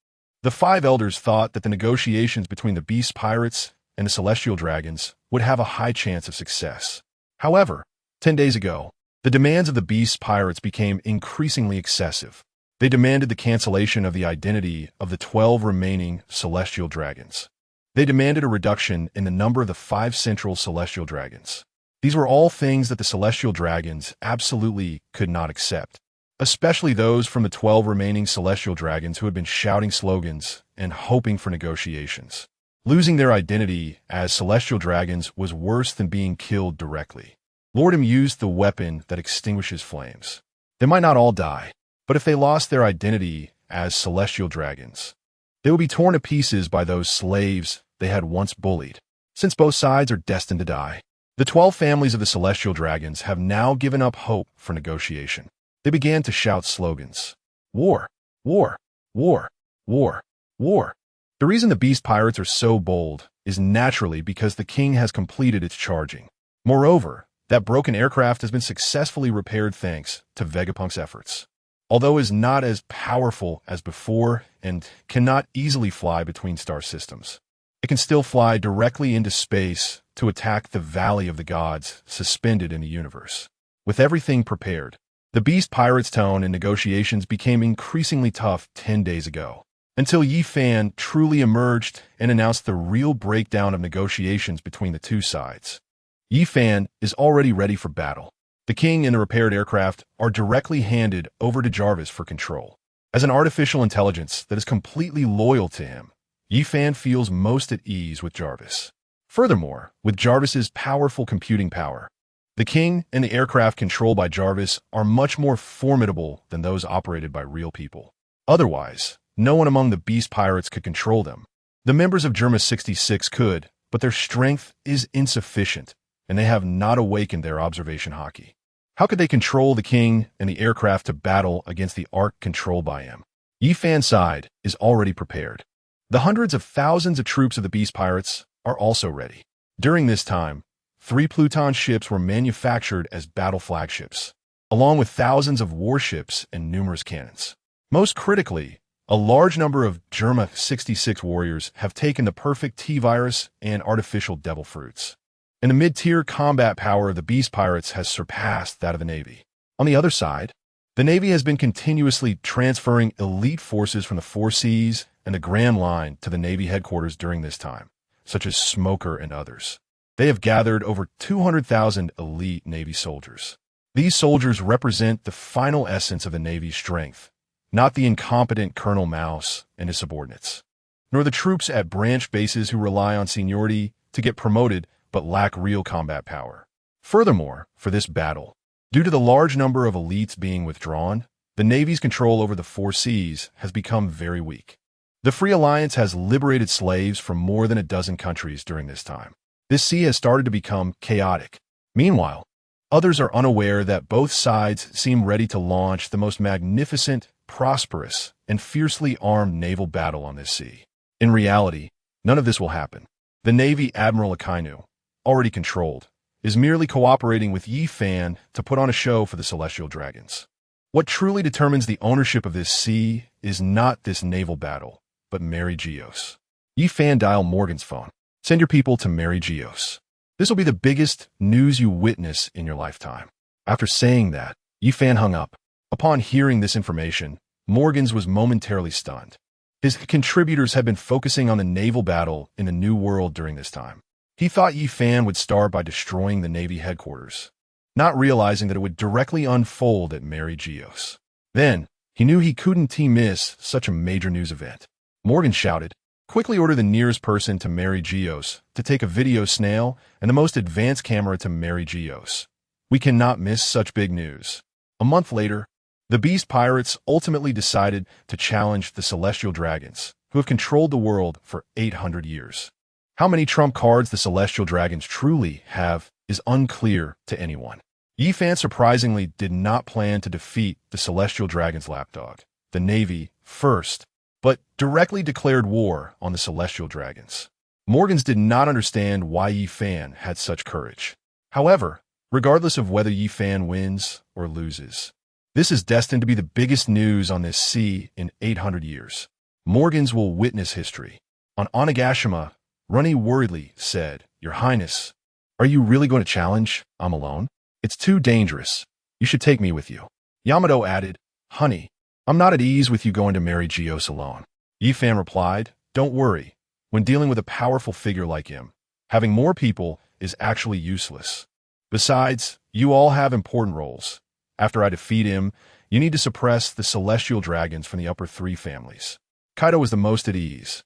the 5 elders thought that the negotiations between the Beast Pirates and the Celestial Dragons would have a high chance of success. However, 10 days ago, the demands of the Beast Pirates became increasingly excessive. They demanded the cancellation of the identity of the 12 remaining Celestial Dragons. They demanded a reduction in the number of the 5 central Celestial Dragons. These were all things that the Celestial Dragons absolutely could not accept, especially those from the 12 remaining Celestial Dragons who had been shouting slogans and hoping for negotiations. Losing their identity as Celestial Dragons was worse than being killed directly. Lordum used the weapon that extinguishes flames. They might not all die, but if they lost their identity as celestial dragons. They will be torn to pieces by those slaves they had once bullied, since both sides are destined to die. The 12 families of the celestial dragons have now given up hope for negotiation. They began to shout slogans. War, war, war, war, war. The reason the beast pirates are so bold is naturally because the king has completed its charging. Moreover, that broken aircraft has been successfully repaired thanks to Vegapunk's efforts. Although it is not as powerful as before and cannot easily fly between star systems, it can still fly directly into space to attack the Valley of the Gods suspended in the universe. With everything prepared, the beast pirates' tone in negotiations became increasingly tough 10 days ago, until Yi Fan truly emerged and announced the real breakdown of negotiations between the two sides. Yi Fan is already ready for battle. The king and the repaired aircraft are directly handed over to Jarvis for control. As an artificial intelligence that is completely loyal to him, Yi Fan feels most at ease with Jarvis. Furthermore, with Jarvis's powerful computing power, the king and the aircraft controlled by Jarvis are much more formidable than those operated by real people. Otherwise, no one among the beast pirates could control them. The members of Germa 66 could, but their strength is insufficient, and they have not awakened their observation hockey. How could they control the king and the aircraft to battle against the arc controlled by him? Yi Fan's side is already prepared. The hundreds of thousands of troops of the beast pirates are also ready. During this time, 3 Pluton ships were manufactured as battle flagships, along with thousands of warships and numerous cannons. Most critically, a large number of Germa 66 warriors have taken the perfect T-virus and artificial devil fruits. And the mid-tier combat power of the beast pirates has surpassed that of the Navy. On the other side, the Navy has been continuously transferring elite forces from the 4 Seas and the Grand Line to the Navy headquarters during this time, such as Smoker and others. They have gathered over 200,000 elite Navy soldiers. These soldiers represent the final essence of the Navy's strength, not the incompetent Colonel Mouse and his subordinates, nor the troops at branch bases who rely on seniority to get promoted but lack real combat power. Furthermore, for this battle, due to the large number of elites being withdrawn, the Navy's control over the 4 Seas has become very weak. The Free Alliance has liberated slaves from more than a dozen countries during this time. This sea has started to become chaotic. Meanwhile, others are unaware that both sides seem ready to launch the most magnificent, prosperous, and fiercely armed naval battle on this sea. In reality, none of this will happen. The Navy Admiral Akainu, already controlled, is merely cooperating with Yi Fan to put on a show for the Celestial Dragons. What truly determines the ownership of this sea is not this naval battle, but Mary Geos. Yi Fan dial Morgan's phone. Send your people to Mary Geos. This will be the biggest news you witness in your lifetime. After saying that, Yi Fan hung up. Upon hearing this information, Morgans was momentarily stunned. His contributors had been focusing on the naval battle in the New World during this time. He thought Yi Fan would start by destroying the Navy headquarters, not realizing that it would directly unfold at Mary Geos. Then, he knew he couldn't miss such a major news event. Morgan shouted, "Quickly order the nearest person to Mary Geos to take a video snail and the most advanced camera to Mary Geos. We cannot miss such big news." A month later, the Beast Pirates ultimately decided to challenge the Celestial Dragons, who have controlled the world for 800 years. How many trump cards the Celestial Dragons truly have is unclear to anyone. Yi Fan surprisingly did not plan to defeat the Celestial Dragons' lapdog, the Navy, first, but directly declared war on the Celestial Dragons. Morgans did not understand why Yi Fan had such courage. However, regardless of whether Yi Fan wins or loses, this is destined to be the biggest news on this sea in 800 years. Morgans will witness history. On Onigashima, Runny worriedly said, "Your Highness, are you really going to challenge? I'm alone? It's too dangerous. You should take me with you." Yamato added, "Honey, I'm not at ease with you going to Mary Geos alone." Yi Fan replied, "Don't worry. When dealing with a powerful figure like him, having more people is actually useless. Besides, you all have important roles. After I defeat him, you need to suppress the Celestial Dragons from the upper 3 families." Kaido was the most at ease.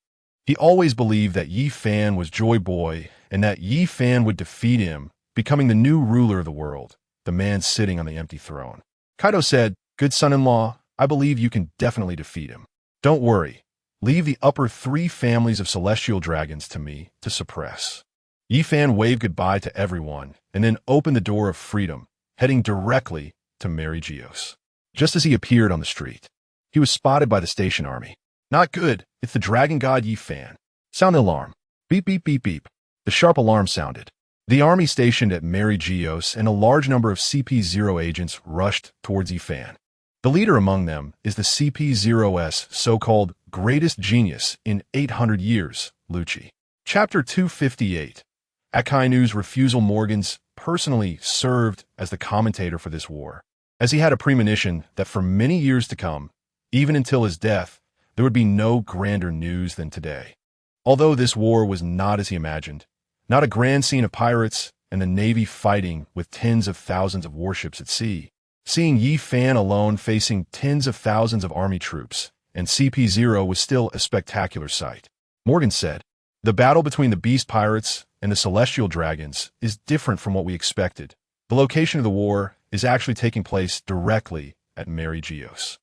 He always believed that Yi Fan was Joy Boy and that Yi Fan would defeat him, becoming the new ruler of the world, the man sitting on the empty throne. Kaido said, "Good son-in-law, I believe you can definitely defeat him." Don't worry. Leave the upper 3 families of celestial dragons to me to suppress. Yifan waved goodbye to everyone and then opened the door of freedom, heading directly to Mary Geos. Just as he appeared on the street, he was spotted by the station army. Not good. It's the dragon god Yifan. Sound the alarm. Beep, beep, beep, beep. The sharp alarm sounded. The army stationed at Mary Geos and a large number of CP0 agents rushed towards Yifan. The leader among them is the CP0's so-called greatest genius in 800 years, Lucci. Chapter 258. At Kaido's refusal, Morgans personally served as the commentator for this war, as he had a premonition that for many years to come, even until his death, there would be no grander news than today. Although this war was not as he imagined, not a grand scene of pirates and the Navy fighting with tens of thousands of warships at sea, seeing Yifan alone facing tens of thousands of army troops and CP0 was still a spectacular sight. Morgan said, "The battle between the beast pirates and the celestial dragons is different from what we expected. The location of the war is actually taking place directly at Mary Geos.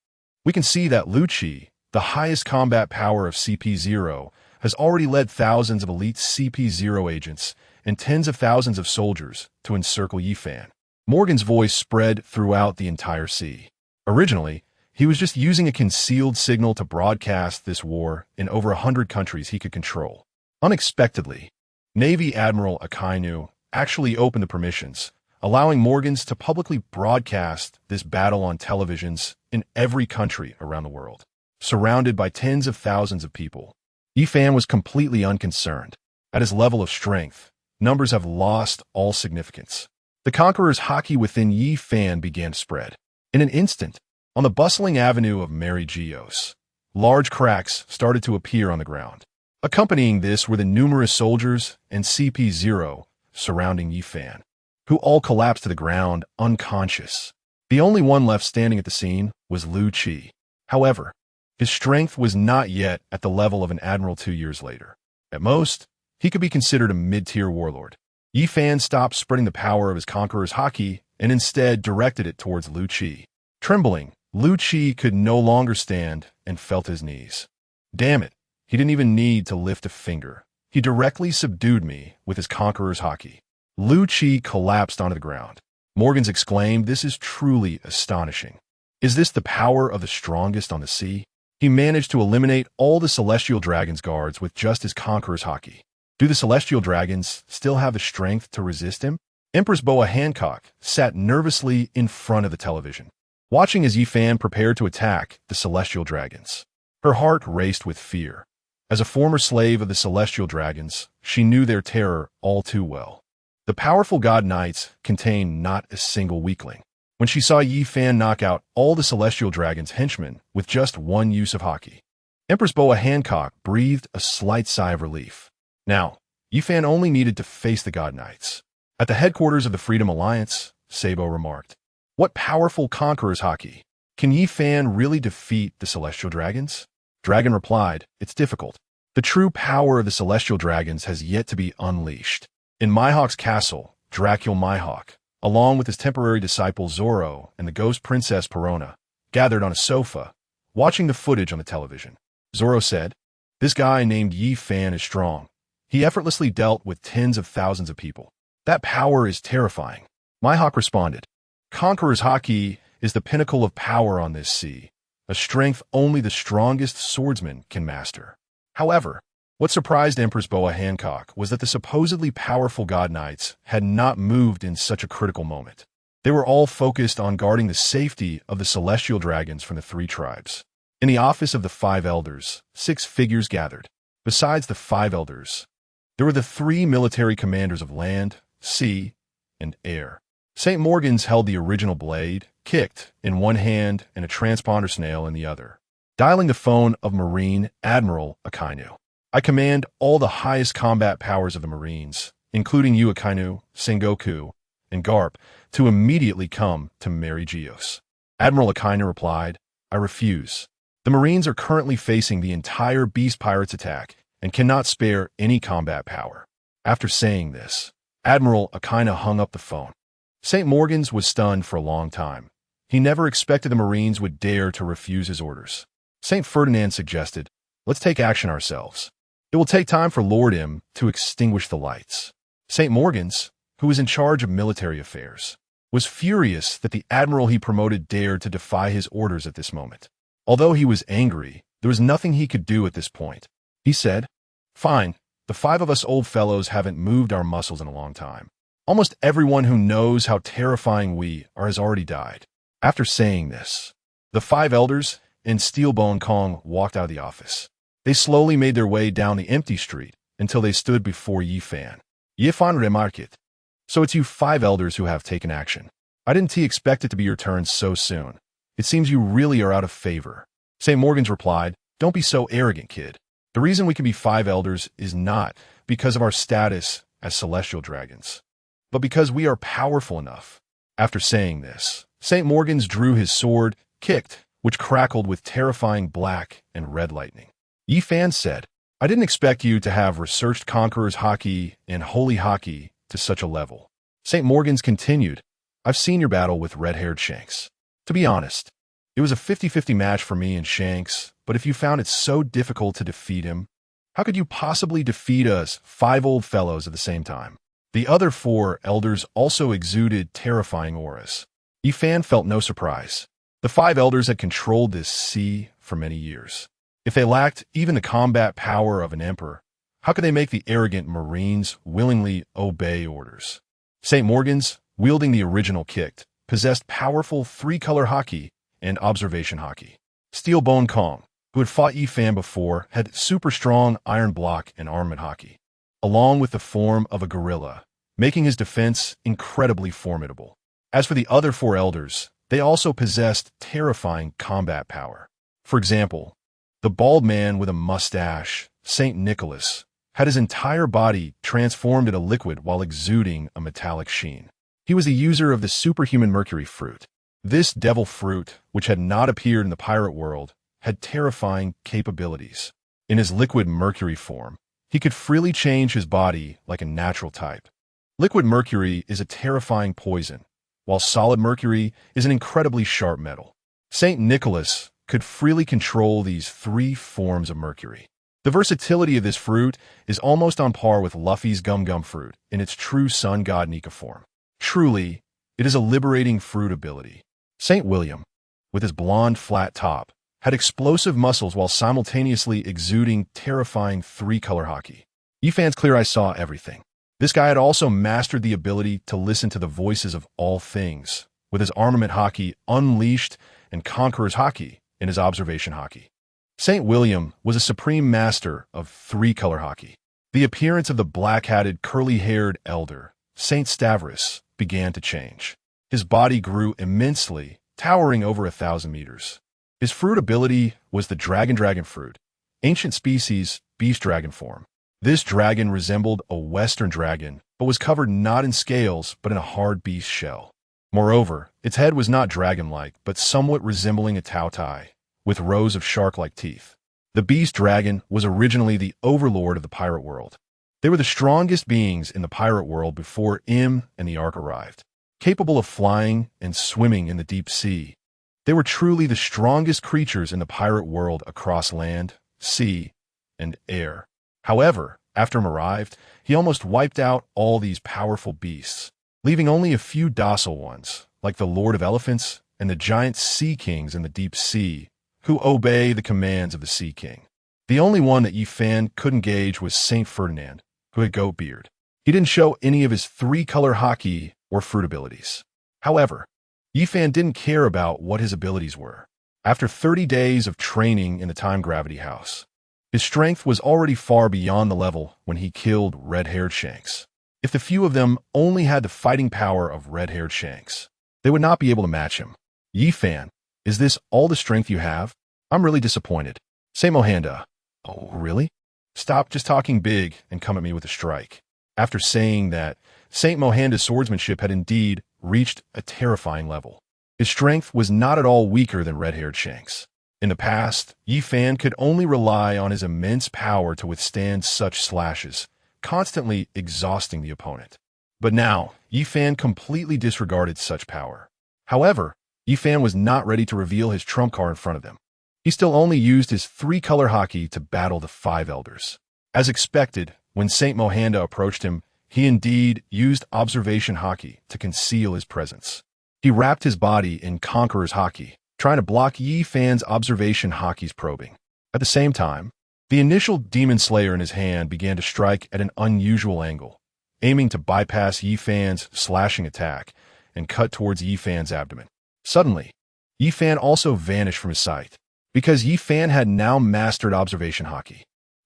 We can see that Lucci, the highest combat power of CP0, has already led thousands of elite CP0 agents and tens of thousands of soldiers to encircle Yifan." Morgan's voice spread throughout the entire sea. Originally, he was just using a concealed signal to broadcast this war in over 100 countries he could control. Unexpectedly, Navy Admiral Akainu actually opened the permissions, allowing Morgans to publicly broadcast this battle on televisions in every country around the world. Surrounded by tens of thousands of people, Yifan was completely unconcerned. At his level of strength, numbers have lost all significance. The conqueror's haki within Yifan began to spread. In an instant, on the bustling avenue of Mary Geos, large cracks started to appear on the ground. Accompanying this were the numerous soldiers and CP0 surrounding Yifan, who all collapsed to the ground unconscious. The only one left standing at the scene was Lucci. However, his strength was not yet at the level of an admiral 2 years later. At most, he could be considered a mid-tier warlord. Yifan stopped spreading the power of his conqueror's haki and instead directed it towards Lucci. Trembling, Lucci could no longer stand and fell to his knees. Damn it, he didn't even need to lift a finger. He directly subdued me with his conqueror's haki. Lucci collapsed onto the ground. Morgans exclaimed, "This is truly astonishing. Is this the power of the strongest on the sea?" He managed to eliminate all the Celestial Dragon's guards with just his conqueror's haki. Do the Celestial Dragons still have the strength to resist him? Empress Boa Hancock sat nervously in front of the television, watching as Yifan prepared to attack the Celestial Dragons. Her heart raced with fear. As a former slave of the Celestial Dragons, she knew their terror all too well. The powerful God Knights contained not a single weakling. When she saw Yifan knock out all the Celestial Dragon's henchmen with just one use of haki, Empress Boa Hancock breathed a slight sigh of relief. Now, Yifan only needed to face the God Knights. At the headquarters of the Freedom Alliance, Sabo remarked, "What powerful conqueror's haki? Can Yifan really defeat the Celestial Dragons?" Dragon replied, "It's difficult. The true power of the Celestial Dragons has yet to be unleashed." In Mihawk's castle, Dracul Mihawk, along with his temporary disciple Zoro and the ghost princess Perona, gathered on a sofa, watching the footage on the television. Zoro said, "This guy named Yifan is strong. He effortlessly dealt with tens of thousands of people. That power is terrifying." Mihawk responded, "Conqueror's haki is the pinnacle of power on this sea, a strength only the strongest swordsman can master." However, what surprised Empress Boa Hancock was that the supposedly powerful God Knights had not moved in such a critical moment. They were all focused on guarding the safety of the Celestial Dragons from the 3 tribes. In the office of the 5 elders, 6 figures gathered. Besides the 5 elders, there were the 3 military commanders of land, sea, and air. St. Morgan's held the original blade, kicked, in one hand and a transponder snail in the other, dialing the phone of Marine Admiral Akainu. "I command all the highest combat powers of the Marines, including you, Akainu, Sengoku, and Garp, to immediately come to Mary Geos." Admiral Akainu replied, "I refuse. The Marines are currently facing the entire Beast Pirates attack and cannot spare any combat power." After saying this, Admiral Akainu hung up the phone. St. Morgan's was stunned for a long time. He never expected the Marines would dare to refuse his orders. Saint Ferdinand suggested, let's take action ourselves. It will take time for Lord M to extinguish the lights. St. Morgan's, who was in charge of military affairs, was furious that the admiral he promoted dared to defy his orders at this moment. Although he was angry, there was nothing he could do at this point. He said, fine, the 5 of us old fellows haven't moved our muscles in a long time. Almost everyone who knows how terrifying we are has already died. After saying this, the 5 elders and Steelbone Kong walked out of the office. They slowly made their way down the empty street until they stood before Yi Fan. Yi Fan remarked, so it's you 5 elders who have taken action. I didn't expect it to be your turn so soon. It seems you really are out of favor. St. Morgan's replied, don't be so arrogant, kid. The reason we can be 5 elders is not because of our status as celestial dragons, but because we are powerful enough. After saying this, St. Morgan's drew his sword, kicked, which crackled with terrifying black and red lightning. Yi Fan said, I didn't expect you to have researched Conqueror's Haki and Holy Haki to such a level. St. Morgan's continued, I've seen your battle with red-haired Shanks. To be honest, it was a 50-50 match for me and Shanks, but if you found it so difficult to defeat him, how could you possibly defeat us 5 old fellows at the same time? The other 4 elders also exuded terrifying auras. Yi Fan felt no surprise. The 5 elders had controlled this sea for many years. If they lacked even the combat power of an emperor, how could they make the arrogant Marines willingly obey orders? St. Morgan's, wielding the original kick, possessed powerful 3-color Haki and observation Haki. Steelbone Kong, who had fought Yi Fan before, had super strong iron block and armament Haki, along with the form of a gorilla, making his defense incredibly formidable. As for the other 4 elders, they also possessed terrifying combat power. For example, the bald man with a mustache, St. Nicholas, had his entire body transformed into liquid while exuding a metallic sheen. He was a user of the superhuman mercury fruit. This devil fruit, which had not appeared in the pirate world, had terrifying capabilities. In his liquid mercury form, he could freely change his body like a natural type. Liquid mercury is a terrifying poison, while solid mercury is an incredibly sharp metal. St. Nicholas could freely control these 3 forms of mercury. The versatility of this fruit is almost on par with Luffy's Gum Gum fruit in its true sun god Nika form. Truly, it is a liberating fruit ability. St. William, with his blonde flat top, had explosive muscles while simultaneously exuding terrifying 3-color Haki. Yi Fan's clear eyes saw everything. This guy had also mastered the ability to listen to the voices of all things, with his armament Haki unleashed and Conqueror's Haki in his observation Haki. St. William was a supreme master of 3-color Haki. The appearance of the black-hatted, curly-haired elder, St. Stavros, began to change. His body grew immensely, towering over 1,000 meters. His fruit ability was the Dragon fruit, ancient species, beast dragon form. This dragon resembled a western dragon, but was covered not in scales, but in a hard beast shell. Moreover, its head was not dragon-like, but somewhat resembling a tautai, with rows of shark-like teeth. The beast dragon was originally the overlord of the pirate world. They were the strongest beings in the pirate world before Im and the Ark arrived. Capable of flying and swimming in the deep sea, they were truly the strongest creatures in the pirate world across land, sea, and air. However, after Im arrived, he almost wiped out all these powerful beasts, leaving only a few docile ones, like the Lord of Elephants and the giant Sea Kings in the deep sea, who obey the commands of the Sea King. The only one that Yi Fan couldn't gauge was St. Ferdinand, who had goat beard. He didn't show any of his 3-color Haki or fruit abilities. However, Yi Fan didn't care about what his abilities were. After 30 days of training in the Time Gravity House, his strength was already far beyond the level when he killed red-haired Shanks. If the few of them only had the fighting power of red-haired Shanks, they would not be able to match him. Yi Fan, is this all the strength you have? I'm really disappointed. Say Mohanda. Oh, really? Stop just talking big and come at me with a strike. After saying that, Saint Mohanda's swordsmanship had indeed reached a terrifying level. His strength was not at all weaker than red-haired Shanks. In the past, Yi Fan could only rely on his immense power to withstand such slashes, constantly exhausting the opponent. But now, Yi Fan completely disregarded such power. However, Yi Fan was not ready to reveal his trump card in front of them. He still only used his 3-color haki to battle the 5 elders. As expected, when Saint Mohanda approached him, he indeed used observation haki to conceal his presence. He wrapped his body in Conqueror's haki, trying to block Yi Fan's observation haki's probing. At the same time, the initial Demon Slayer in his hand began to strike at an unusual angle, aiming to bypass Yi Fan's slashing attack and cut towards Yi Fan's abdomen. Suddenly, Yi Fan also vanished from his sight, because Yi Fan had now mastered observation haki.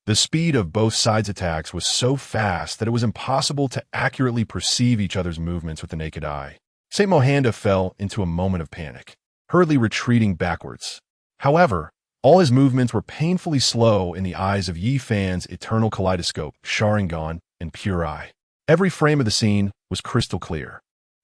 The speed of both sides' attacks was so fast that it was impossible to accurately perceive each other's movements with the naked eye. Saint Mohanda fell into a moment of panic, hurriedly retreating backwards. However, all his movements were painfully slow in the eyes of Yi Fan's eternal kaleidoscope, Sharingan, and pure eye. Every frame of the scene was crystal clear.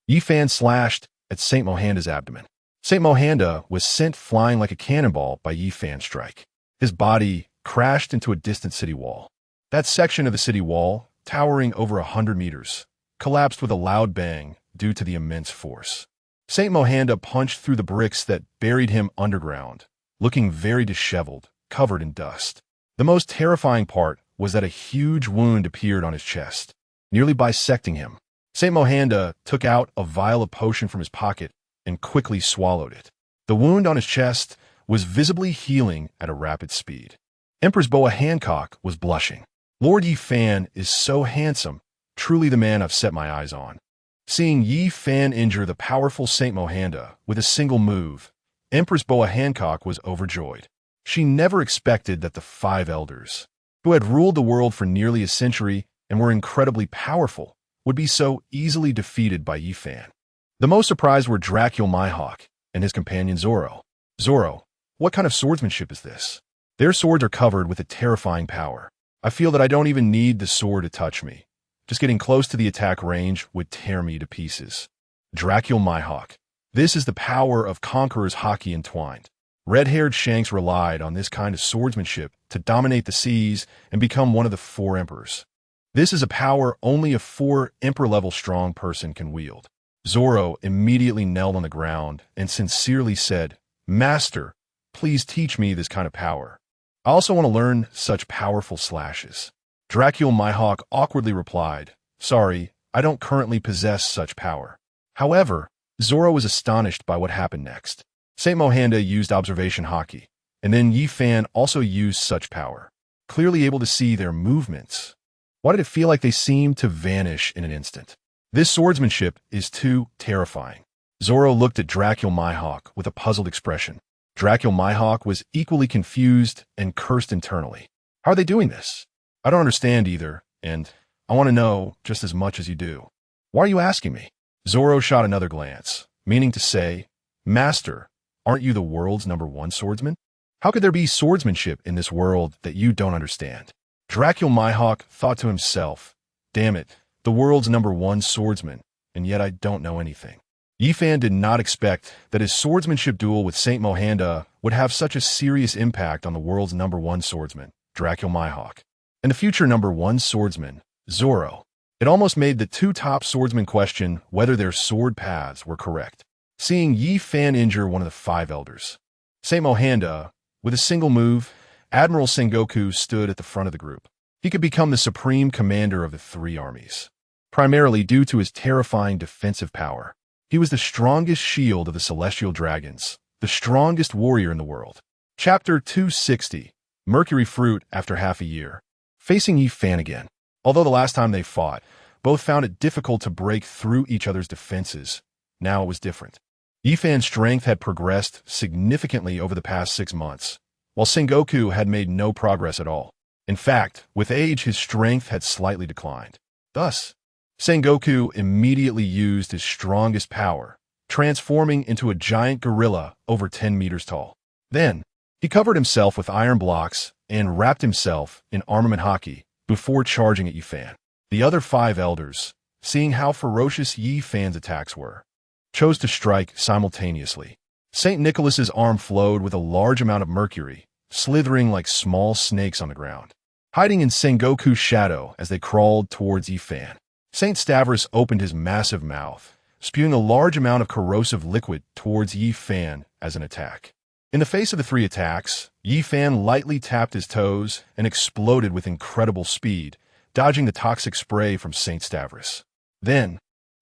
Yi Fan slashed at Saint Mohanda's abdomen. Saint Mohanda was sent flying like a cannonball by Yi Fan's strike. His body crashed into a distant city wall. That section of the city wall, towering over 100 meters, collapsed with a loud bang due to the immense force. Saint Mohanda punched through the bricks that buried him underground, looking very disheveled, covered in dust. The most terrifying part was that a huge wound appeared on his chest, nearly bisecting him. Saint Mohanda took out a vial of potion from his pocket and quickly swallowed it. The wound on his chest was visibly healing at a rapid speed. Empress Boa Hancock was blushing. Lord Yi Fan is so handsome, truly the man I've set my eyes on. Seeing Yi Fan injure the powerful Saint Mohanda with a single move, Empress Boa Hancock was overjoyed. She never expected that the 5 elders, who had ruled the world for nearly a century and were incredibly powerful, would be so easily defeated by Yi Fan. The most surprised were Dracul Mihawk and his companion Zoro. Zoro, what kind of swordsmanship is this? Their swords are covered with a terrifying power. I feel that I don't even need the sword to touch me. Just getting close to the attack range would tear me to pieces. Dracul Mihawk. This is the power of Conqueror's haki entwined. Red-haired Shanks relied on this kind of swordsmanship to dominate the seas and become one of the 4 emperors. This is a power only a 4 emperor-level strong person can wield. Zoro immediately knelt on the ground and sincerely said, "Master, please teach me this kind of power. I also want to learn such powerful slashes." Dracul Mihawk awkwardly replied, "Sorry, I don't currently possess such power." However, Zoro was astonished by what happened next. Saint Mohanda used observation haki, and then Yi Fan also used such power, clearly able to see their movements. Why did it feel like they seemed to vanish in an instant? This swordsmanship is too terrifying. Zoro looked at Dracul Mihawk with a puzzled expression. Dracul Mihawk was equally confused and cursed internally. How are they doing this? I don't understand either, and I want to know just as much as you do. Why are you asking me? Zoro shot another glance, meaning to say, "Master, aren't you the world's #1 swordsman? How could there be swordsmanship in this world that you don't understand?" Dracul Mihawk thought to himself, "Damn it, the world's #1 swordsman, and yet I don't know anything." Yi Fan did not expect that his swordsmanship duel with Saint Mohanda would have such a serious impact on the world's #1 swordsman, Dracul Mihawk, and the future #1 swordsman, Zoro. It almost made the 2 top swordsmen question whether their sword paths were correct. Seeing Yi Fan injure one of the 5 elders, Saint Mohanda, with a single move, Admiral Sengoku stood at the front of the group. He could become the supreme commander of the 3 armies, primarily due to his terrifying defensive power. He was the strongest shield of the celestial dragons, the strongest warrior in the world. Chapter 260, Mercury Fruit after half a year. Facing Yi Fan again. Although the last time they fought, both found it difficult to break through each other's defenses. Now it was different. Yi Fan's strength had progressed significantly over the past 6 months, while Sengoku had made no progress at all. In fact, with age, his strength had slightly declined. Thus, Sengoku immediately used his strongest power, transforming into a giant gorilla over 10 meters tall. Then, he covered himself with iron blocks and wrapped himself in armament haki before charging at Yi Fan. The other 5 elders, seeing how ferocious Yi Fan's attacks were, chose to strike simultaneously. St. Nicholas's arm flowed with a large amount of mercury, slithering like small snakes on the ground, hiding in Sengoku's shadow as they crawled towards Yi Fan. St. Stavros opened his massive mouth, spewing a large amount of corrosive liquid towards Yi Fan as an attack. In the face of the three attacks, Yifan lightly tapped his toes and exploded with incredible speed, dodging the toxic spray from Saint Stavros. Then,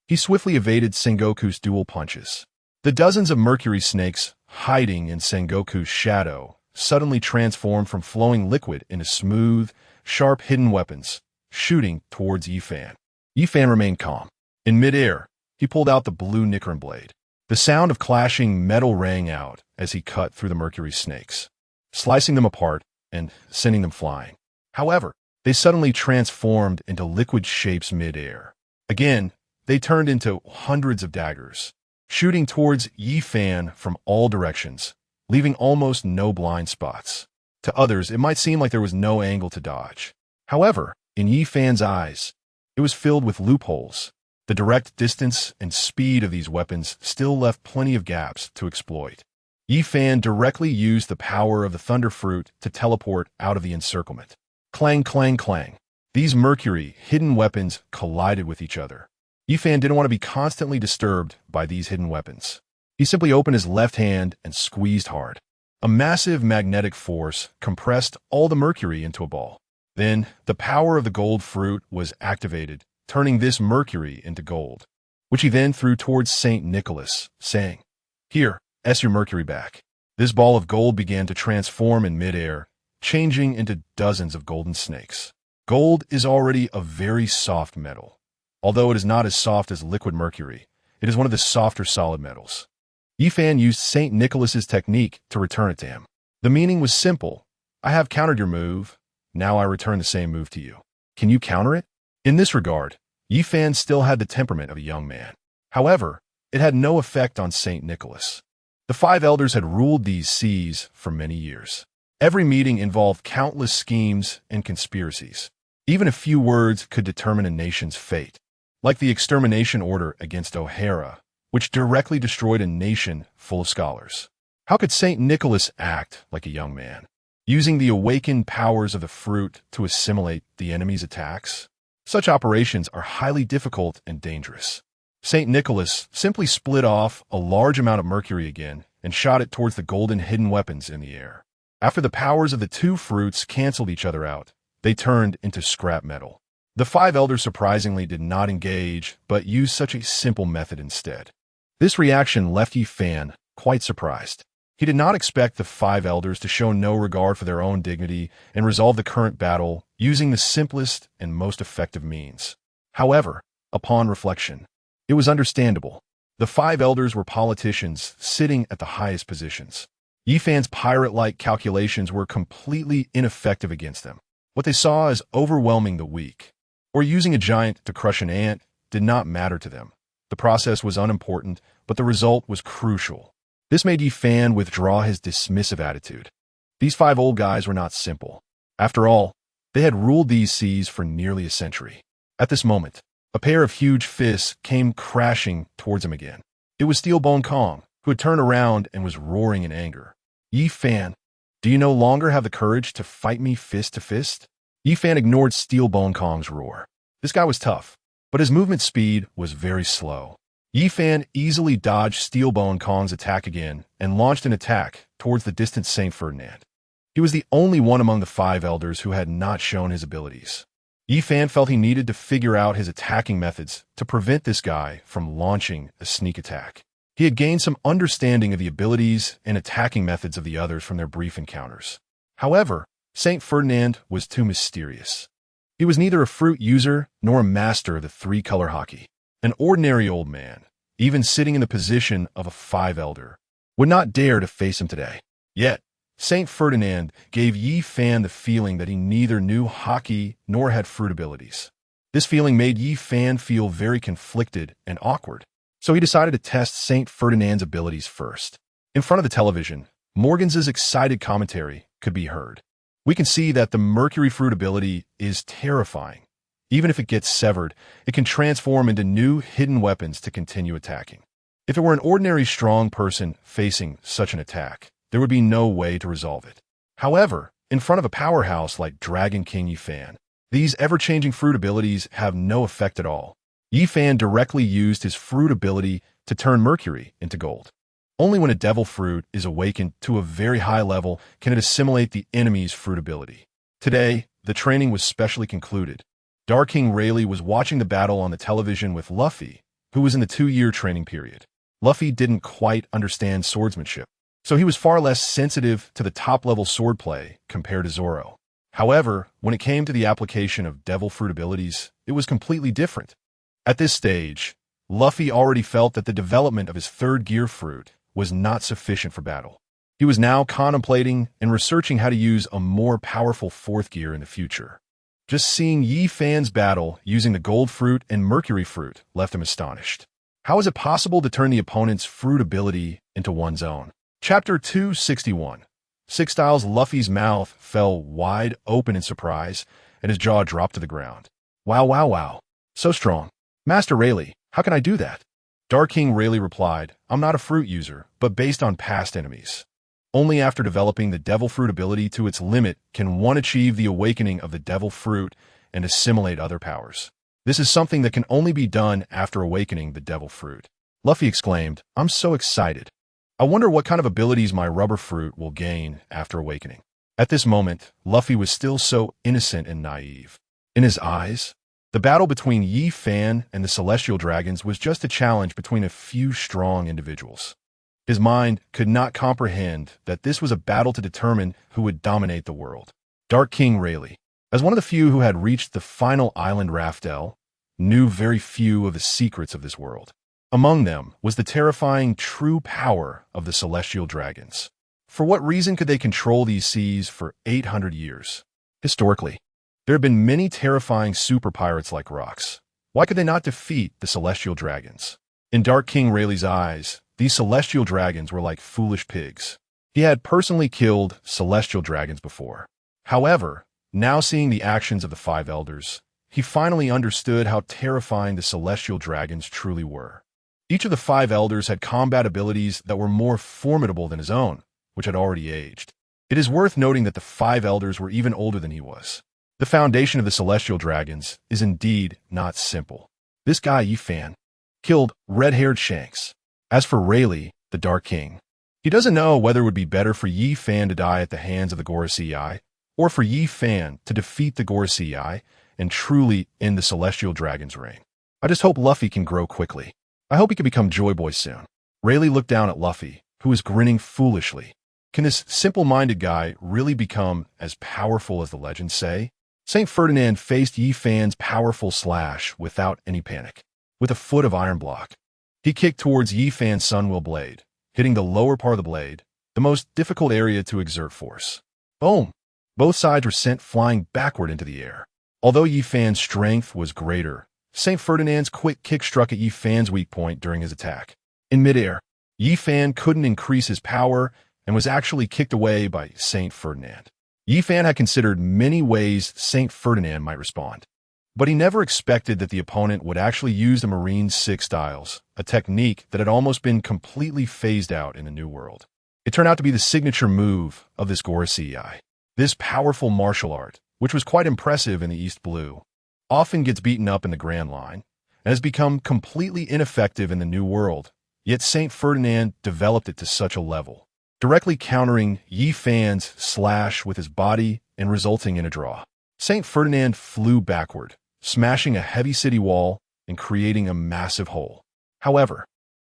he swiftly evaded Sengoku's dual punches. The dozens of mercury snakes hiding in Sengoku's shadow suddenly transformed from flowing liquid into smooth, sharp hidden weapons, shooting towards Yifan. Yifan remained calm. In midair, he pulled out the blue Nicaron blade. The sound of clashing metal rang out as he cut through the mercury snakes, slicing them apart and sending them flying. However, they suddenly transformed into liquid shapes midair. Again, they turned into hundreds of daggers, shooting towards Yifan from all directions, leaving almost no blind spots. To others, it might seem like there was no angle to dodge. However, in Yifan's eyes, it was filled with loopholes. The direct distance and speed of these weapons still left plenty of gaps to exploit. Yifan directly used the power of the Thunder Fruit to teleport out of the encirclement. Clang, clang, clang. These mercury hidden weapons collided with each other. Yifan didn't want to be constantly disturbed by these hidden weapons. He simply opened his left hand and squeezed hard. A massive magnetic force compressed all the mercury into a ball. Then, the power of the gold fruit was activated, turning this mercury into gold, which he then threw towards St. Nicholas, saying, "Here, S your mercury back." This ball of gold began to transform in midair, changing into dozens of golden snakes. Gold is already a very soft metal. Although it is not as soft as liquid mercury, it is one of the softer solid metals. Yifan used St. Nicholas's technique to return it to him. The meaning was simple. I have countered your move. Now I return the same move to you. Can you counter it? In this regard, Yifan still had the temperament of a young man. However, it had no effect on St. Nicholas. The five elders had ruled these seas for many years. Every meeting involved countless schemes and conspiracies. Even a few words could determine a nation's fate, like the extermination order against O'Hara, which directly destroyed a nation full of scholars. How could St. Nicholas act like a young man, using the awakened powers of the fruit to assimilate the enemy's attacks? Such operations are highly difficult and dangerous. St. Nicholas simply split off a large amount of mercury again and shot it towards the golden hidden weapons in the air. After the powers of the two fruits canceled each other out, they turned into scrap metal. The five elders surprisingly did not engage, but used such a simple method instead. This reaction left Yifan quite surprised. He did not expect the five elders to show no regard for their own dignity and resolve the current battle using the simplest and most effective means. However, upon reflection, it was understandable. The five elders were politicians sitting at the highest positions. Yifan's pirate-like calculations were completely ineffective against them. What they saw as overwhelming the weak, or using a giant to crush an ant, did not matter to them. The process was unimportant, but the result was crucial. This made Yifan withdraw his dismissive attitude. These five old guys were not simple. After all, they had ruled these seas for nearly a century. At this moment, a pair of huge fists came crashing towards him again. It was Steelbone Kong, who had turned around and was roaring in anger. "Yifan, do you no longer have the courage to fight me fist to fist?" Yifan ignored Steelbone Kong's roar. This guy was tough, but his movement speed was very slow. Yifan easily dodged Steelbone Kong's attack again and launched an attack towards the distant Saint Ferdinand. He was the only one among the five elders who had not shown his abilities. Yifan felt he needed to figure out his attacking methods to prevent this guy from launching a sneak attack. He had gained some understanding of the abilities and attacking methods of the others from their brief encounters. However, Saint Ferdinand was too mysterious. He was neither a fruit user nor a master of the three-color hockey. An ordinary old man, even sitting in the position of a five elder, would not dare to face him today. Yet, Saint Ferdinand gave Yifan the feeling that he neither knew hockey nor had fruit abilities. This feeling made Yifan feel very conflicted and awkward, so he decided to test Saint Ferdinand's abilities first. In front of the television, Morgan's excited commentary could be heard. We can see that the Mercury Fruit ability is terrifying. Even if it gets severed, it can transform into new hidden weapons to continue attacking. If it were an ordinary strong person facing such an attack, there would be no way to resolve it. However, in front of a powerhouse like Dragon King Yifan, these ever-changing fruit abilities have no effect at all. Yifan directly used his fruit ability to turn mercury into gold. Only when a devil fruit is awakened to a very high level can it assimilate the enemy's fruit ability. Today, the training was specially concluded. Dark King Rayleigh was watching the battle on the television with Luffy, who was in the 2-year training period. Luffy didn't quite understand swordsmanship, so he was far less sensitive to the top-level swordplay compared to Zoro. However, when it came to the application of devil fruit abilities, it was completely different. At this stage, Luffy already felt that the development of his third gear fruit was not sufficient for battle. He was now contemplating and researching how to use a more powerful fourth gear in the future. Just seeing Yi Fan's battle using the gold fruit and mercury fruit left him astonished. How is it possible to turn the opponent's fruit ability into one's own? Chapter 261. Six Styles Luffy's mouth fell wide open in surprise, and his jaw dropped to the ground. Wow, wow, wow. So strong. Master Rayleigh, how can I do that? Dark King Rayleigh replied, I'm not a fruit user, but based on past enemies. Only after developing the devil fruit ability to its limit can one achieve the awakening of the devil fruit and assimilate other powers. This is something that can only be done after awakening the devil fruit. Luffy exclaimed, I'm so excited. I wonder what kind of abilities my rubber fruit will gain after awakening. At this moment, Luffy was still so innocent and naive. In his eyes, the battle between Yi Fan and the Celestial Dragons was just a challenge between a few strong individuals. His mind could not comprehend that this was a battle to determine who would dominate the world. Dark King Rayleigh, as one of the few who had reached the final island Raftel, knew very few of the secrets of this world. Among them was the terrifying true power of the Celestial Dragons. For what reason could they control these seas for 800 years? Historically, there have been many terrifying super pirates like rocks. Why could they not defeat the Celestial Dragons? In Dark King Rayleigh's eyes, these Celestial Dragons were like foolish pigs. He had personally killed Celestial Dragons before. However, now seeing the actions of the Five Elders, he finally understood how terrifying the Celestial Dragons truly were. Each of the Five Elders had combat abilities that were more formidable than his own, which had already aged. It is worth noting that the Five Elders were even older than he was. The foundation of the Celestial Dragons is indeed not simple. This guy, Yi Fan, killed red-haired Shanks. As for Rayleigh, the Dark King, he doesn't know whether it would be better for Yi Fan to die at the hands of the Gorosei, or for Yi Fan to defeat the Gorosei and truly end the Celestial Dragon's reign. I just hope Luffy can grow quickly. I hope he can become Joy Boy soon. Rayleigh looked down at Luffy, who was grinning foolishly. Can this simple-minded guy really become as powerful as the legends say? Saint Ferdinand faced Yi Fan's powerful slash without any panic. With a foot of iron block, he kicked towards Yi Fan's Sunwheel blade, hitting the lower part of the blade, the most difficult area to exert force. Boom! Both sides were sent flying backward into the air. Although Yi Fan's strength was greater, Saint Ferdinand's quick kick struck at Yi Fan's weak point during his attack. In midair, Yi Fan couldn't increase his power and was actually kicked away by Saint Ferdinand. Yi Fan had considered many ways Saint Ferdinand might respond, but he never expected that the opponent would actually use the Marine Six Styles, a technique that had almost been completely phased out in the New World. It turned out to be the signature move of this Gorosei. This powerful martial art, which was quite impressive in the East Blue, often gets beaten up in the Grand Line, and has become completely ineffective in the New World, yet Saint Ferdinand developed it to such a level, directly countering Yi Fan's slash with his body and resulting in a draw. Saint Ferdinand flew backward, smashing a heavy city wall and creating a massive hole. However,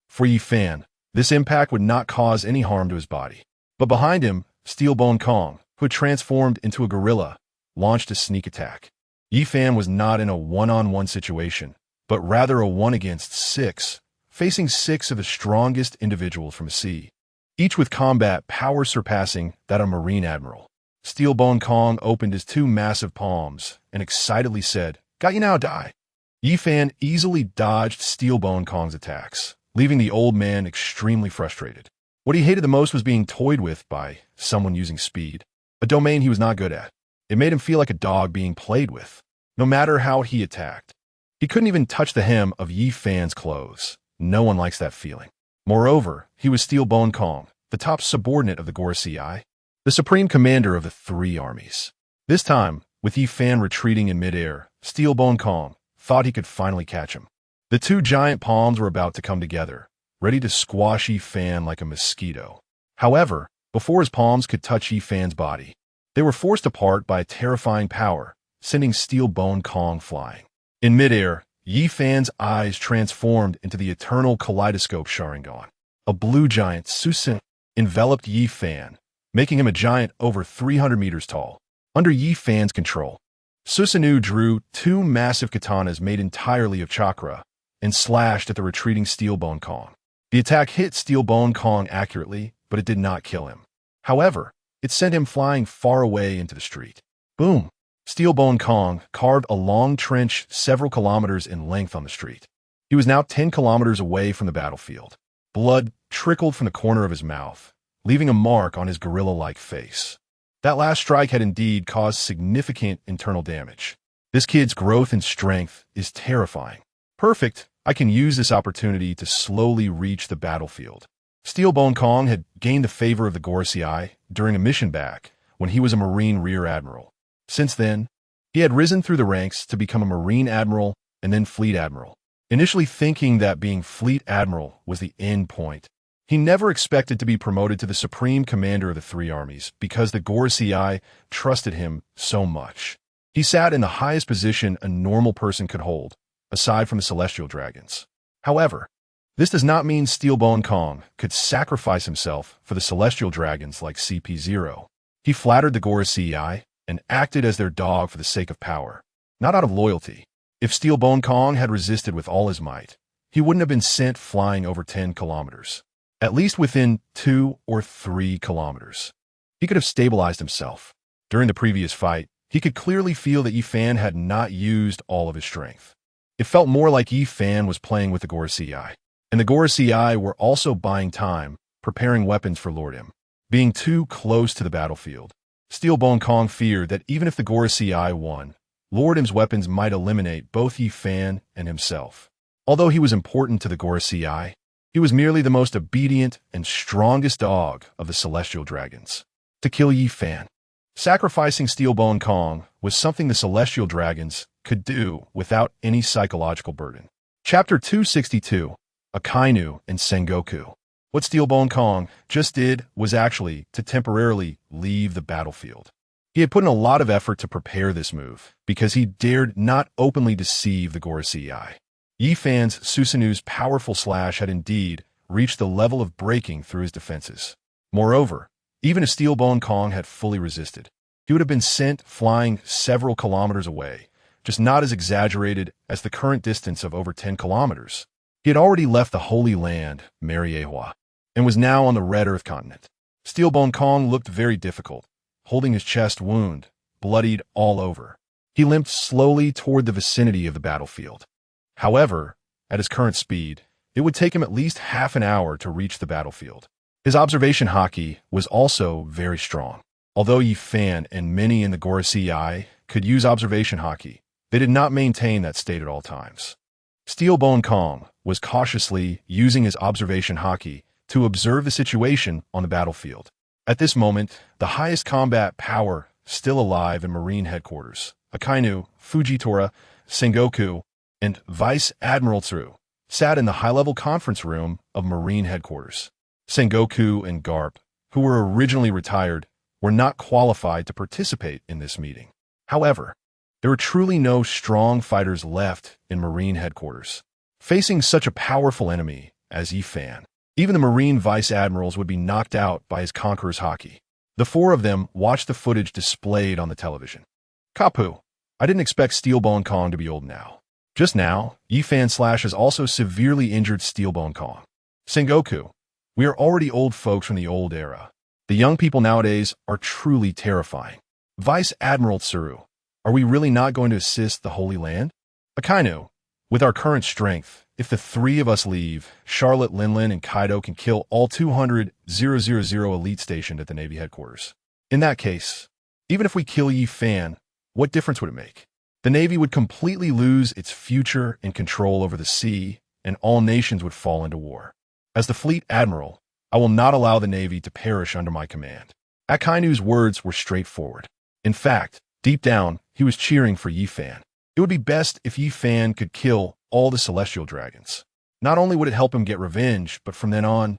for Yi Fan, this impact would not cause any harm to his body. But behind him, Steelbone Kong, who had transformed into a gorilla, launched a sneak attack. Yi Fan was not in a one-on-one situation, but rather a 1-against-6, facing 6 of the strongest individuals from the sea, each with combat power surpassing that of a Marine Admiral. Steelbone Kong opened his 2 massive palms and excitedly said, "Got you now, die." Yi Fan easily dodged Steelbone Kong's attacks, leaving the old man extremely frustrated. What he hated the most was being toyed with by someone using speed, a domain he was not good at. It made him feel like a dog being played with, no matter how he attacked. He couldn't even touch the hem of Yi Fan's clothes. No one likes that feeling. Moreover, he was Steelbone Kong, the top subordinate of the Gorosei, the supreme commander of the 3 armies. This time, with Yi Fan retreating in midair, Steelbone Kong thought he could finally catch him. The 2 giant palms were about to come together, ready to squash Yi Fan like a mosquito. However, before his palms could touch Yi Fan's body, they were forced apart by a terrifying power, sending Steel Bone Kong flying. In midair, Yi Fan's eyes transformed into the eternal kaleidoscope Sharingan. A blue giant, Susan, enveloped Yi Fan, making him a giant over 300 meters tall. Under Yi Fan's control, Susanoo drew two massive katanas made entirely of chakra and slashed at the retreating Steel Bone Kong. The attack hit Steel Bone Kong accurately, but it did not kill him. However, it sent him flying far away into the street. Boom! Steel Bone Kong carved a long trench several kilometers in length on the street. He was now 10 kilometers away from the battlefield. Blood trickled from the corner of his mouth, leaving a mark on his gorilla-like face. That last strike had indeed caused significant internal damage. This kid's growth and strength is terrifying. Perfect, I can use this opportunity to slowly reach the battlefield. Steel Bone Kong had gained the favor of the Gorosei during a mission back when he was a Marine Rear Admiral. Since then, he had risen through the ranks to become a Marine Admiral and then Fleet Admiral. Initially thinking that being Fleet Admiral was the end point, he never expected to be promoted to the Supreme Commander of the three armies because the Gorosei trusted him so much. He sat in the highest position a normal person could hold, aside from the Celestial Dragons. However, this does not mean Steel Bone Kong could sacrifice himself for the Celestial Dragons like CP0. He flattered the Gorosei and acted as their dog for the sake of power, not out of loyalty. If Steel Bone Kong had resisted with all his might, he wouldn't have been sent flying over 10 kilometers. At least within 2 or 3 kilometers. He could have stabilized himself. During the previous fight, he could clearly feel that Yi Fan had not used all of his strength. It felt more like Yi Fan was playing with the Gorosei, and the Gorosei were also buying time, preparing weapons for Lord M. Being too close to the battlefield, Steel Bone Kong feared that even if the Gorosei won, Lord M's weapons might eliminate both Yi Fan and himself. Although he was important to the Gorosei, he was merely the most obedient and strongest dog of the Celestial Dragons. To kill Yi Fan, sacrificing Steel Bone Kong was something the Celestial Dragons could do without any psychological burden. Chapter 262, Akainu and Sengoku. What Steel Bone Kong just did was actually to temporarily leave the battlefield. He had put in a lot of effort to prepare this move because he dared not openly deceive the Gorosei. Yi Fan's Susanoo's powerful slash had indeed reached the level of breaking through his defenses. Moreover, even if Steel Bone Kong had fully resisted, he would have been sent flying several kilometers away, just not as exaggerated as the current distance of over 10 kilometers. He had already left the Holy Land, Mariehua, and was now on the Red Earth continent. Steel Bone Kong looked very difficult, holding his chest wound, bloodied all over. He limped slowly toward the vicinity of the battlefield. However, at his current speed, it would take him at least half an hour to reach the battlefield. His observation haki was also very strong. Although Yi Fan and many in the Gorosei could use observation haki, they did not maintain that state at all times. Steel Bone Kong was cautiously using his observation haki to observe the situation on the battlefield. At this moment, the highest combat power still alive in Marine headquarters, Akainu, Fujitora, Sengoku, and Vice Admiral Tsuru, sat in the high-level conference room of Marine headquarters. Sengoku and Garp, who were originally retired, were not qualified to participate in this meeting. However, there were truly no strong fighters left in Marine headquarters. Facing such a powerful enemy as Yi Fan, even the Marine Vice Admirals would be knocked out by his Conqueror's haki. The four of them watched the footage displayed on the television. Kapu, I didn't expect Steel Bone Kong to be old now. Just now, Yi Fan slash has also severely injured Steel Bone Kong. Sengoku, we are already old folks from the old era. The young people nowadays are truly terrifying. Vice Admiral Tsuru, are we really not going to assist the Holy Land? Akainu, with our current strength, if the three of us leave, Charlotte, Linlin, and Kaido can kill all 200,000 elite stationed at the Navy headquarters. In that case, even if we kill Yi Fan, what difference would it make? The Navy would completely lose its future and control over the sea, and all nations would fall into war. As the Fleet Admiral, I will not allow the Navy to perish under my command. Akainu's words were straightforward. In fact, deep down, he was cheering for Yi Fan. It would be best if Yi Fan could kill all the Celestial Dragons. Not only would it help him get revenge, but from then on,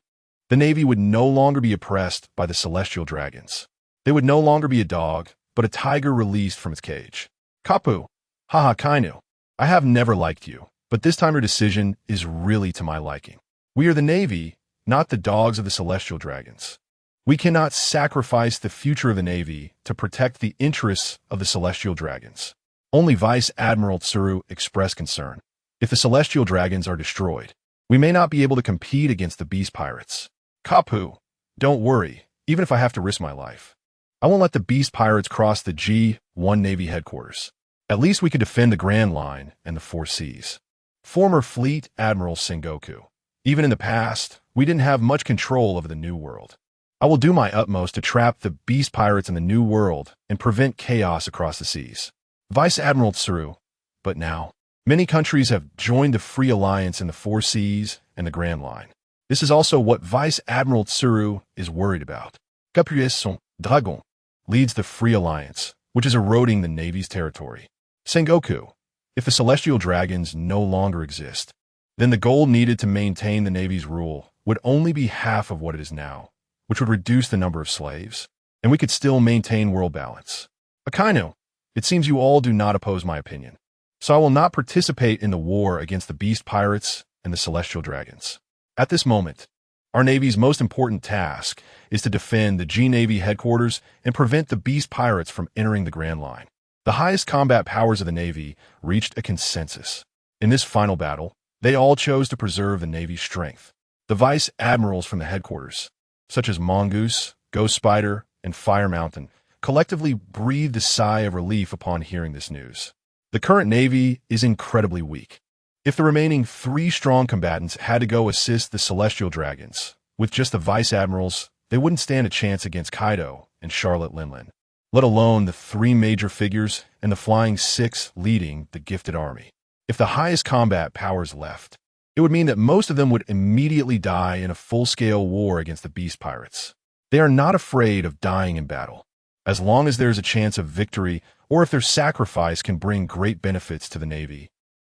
the Navy would no longer be oppressed by the celestial dragons. They would no longer be a dog, but a tiger released from its cage. Kapu, haha Kainu, I have never liked you, but this time your decision is really to my liking. We are the Navy, not the dogs of the celestial dragons. We cannot sacrifice the future of the Navy to protect the interests of the celestial dragons. Only Vice Admiral Tsuru expressed concern. If the celestial dragons are destroyed, we may not be able to compete against the beast pirates. Kapu, don't worry, even if I have to risk my life. I won't let the beast pirates cross the G1 Navy headquarters. At least we could defend the Grand Line and the Four Seas. Former Fleet Admiral Sengoku. Even in the past, we didn't have much control over the New World. I will do my utmost to trap the beast pirates in the New World and prevent chaos across the seas. Vice Admiral Tsuru. But now, many countries have joined the Free Alliance in the Four Seas and the Grand Line. This is also what Vice Admiral Tsuru is worried about. Gabriel Dragon leads the Free Alliance, which is eroding the Navy's territory. Sengoku, if the celestial dragons no longer exist, then the gold needed to maintain the Navy's rule would only be half of what it is now, which would reduce the number of slaves, and we could still maintain world balance. Akainu, it seems you all do not oppose my opinion, so I will not participate in the war against the beast pirates and the celestial dragons. At this moment, our Navy's most important task is to defend the G-Navy headquarters and prevent the beast pirates from entering the Grand Line. The highest combat powers of the Navy reached a consensus. In this final battle, they all chose to preserve the Navy's strength. The vice admirals from the headquarters, such as Mongoose, Ghost Spider, and Fire Mountain, collectively breathed a sigh of relief upon hearing this news. The current Navy is incredibly weak. If the remaining 3 strong combatants had to go assist the celestial dragons, with just the vice admirals, they wouldn't stand a chance against Kaido and Charlotte Linlin, let alone the 3 major figures and the Flying 6 leading the gifted army. If the highest combat powers left, it would mean that most of them would immediately die in a full-scale war against the beast pirates. They are not afraid of dying in battle, as long as there is a chance of victory or if their sacrifice can bring great benefits to the Navy.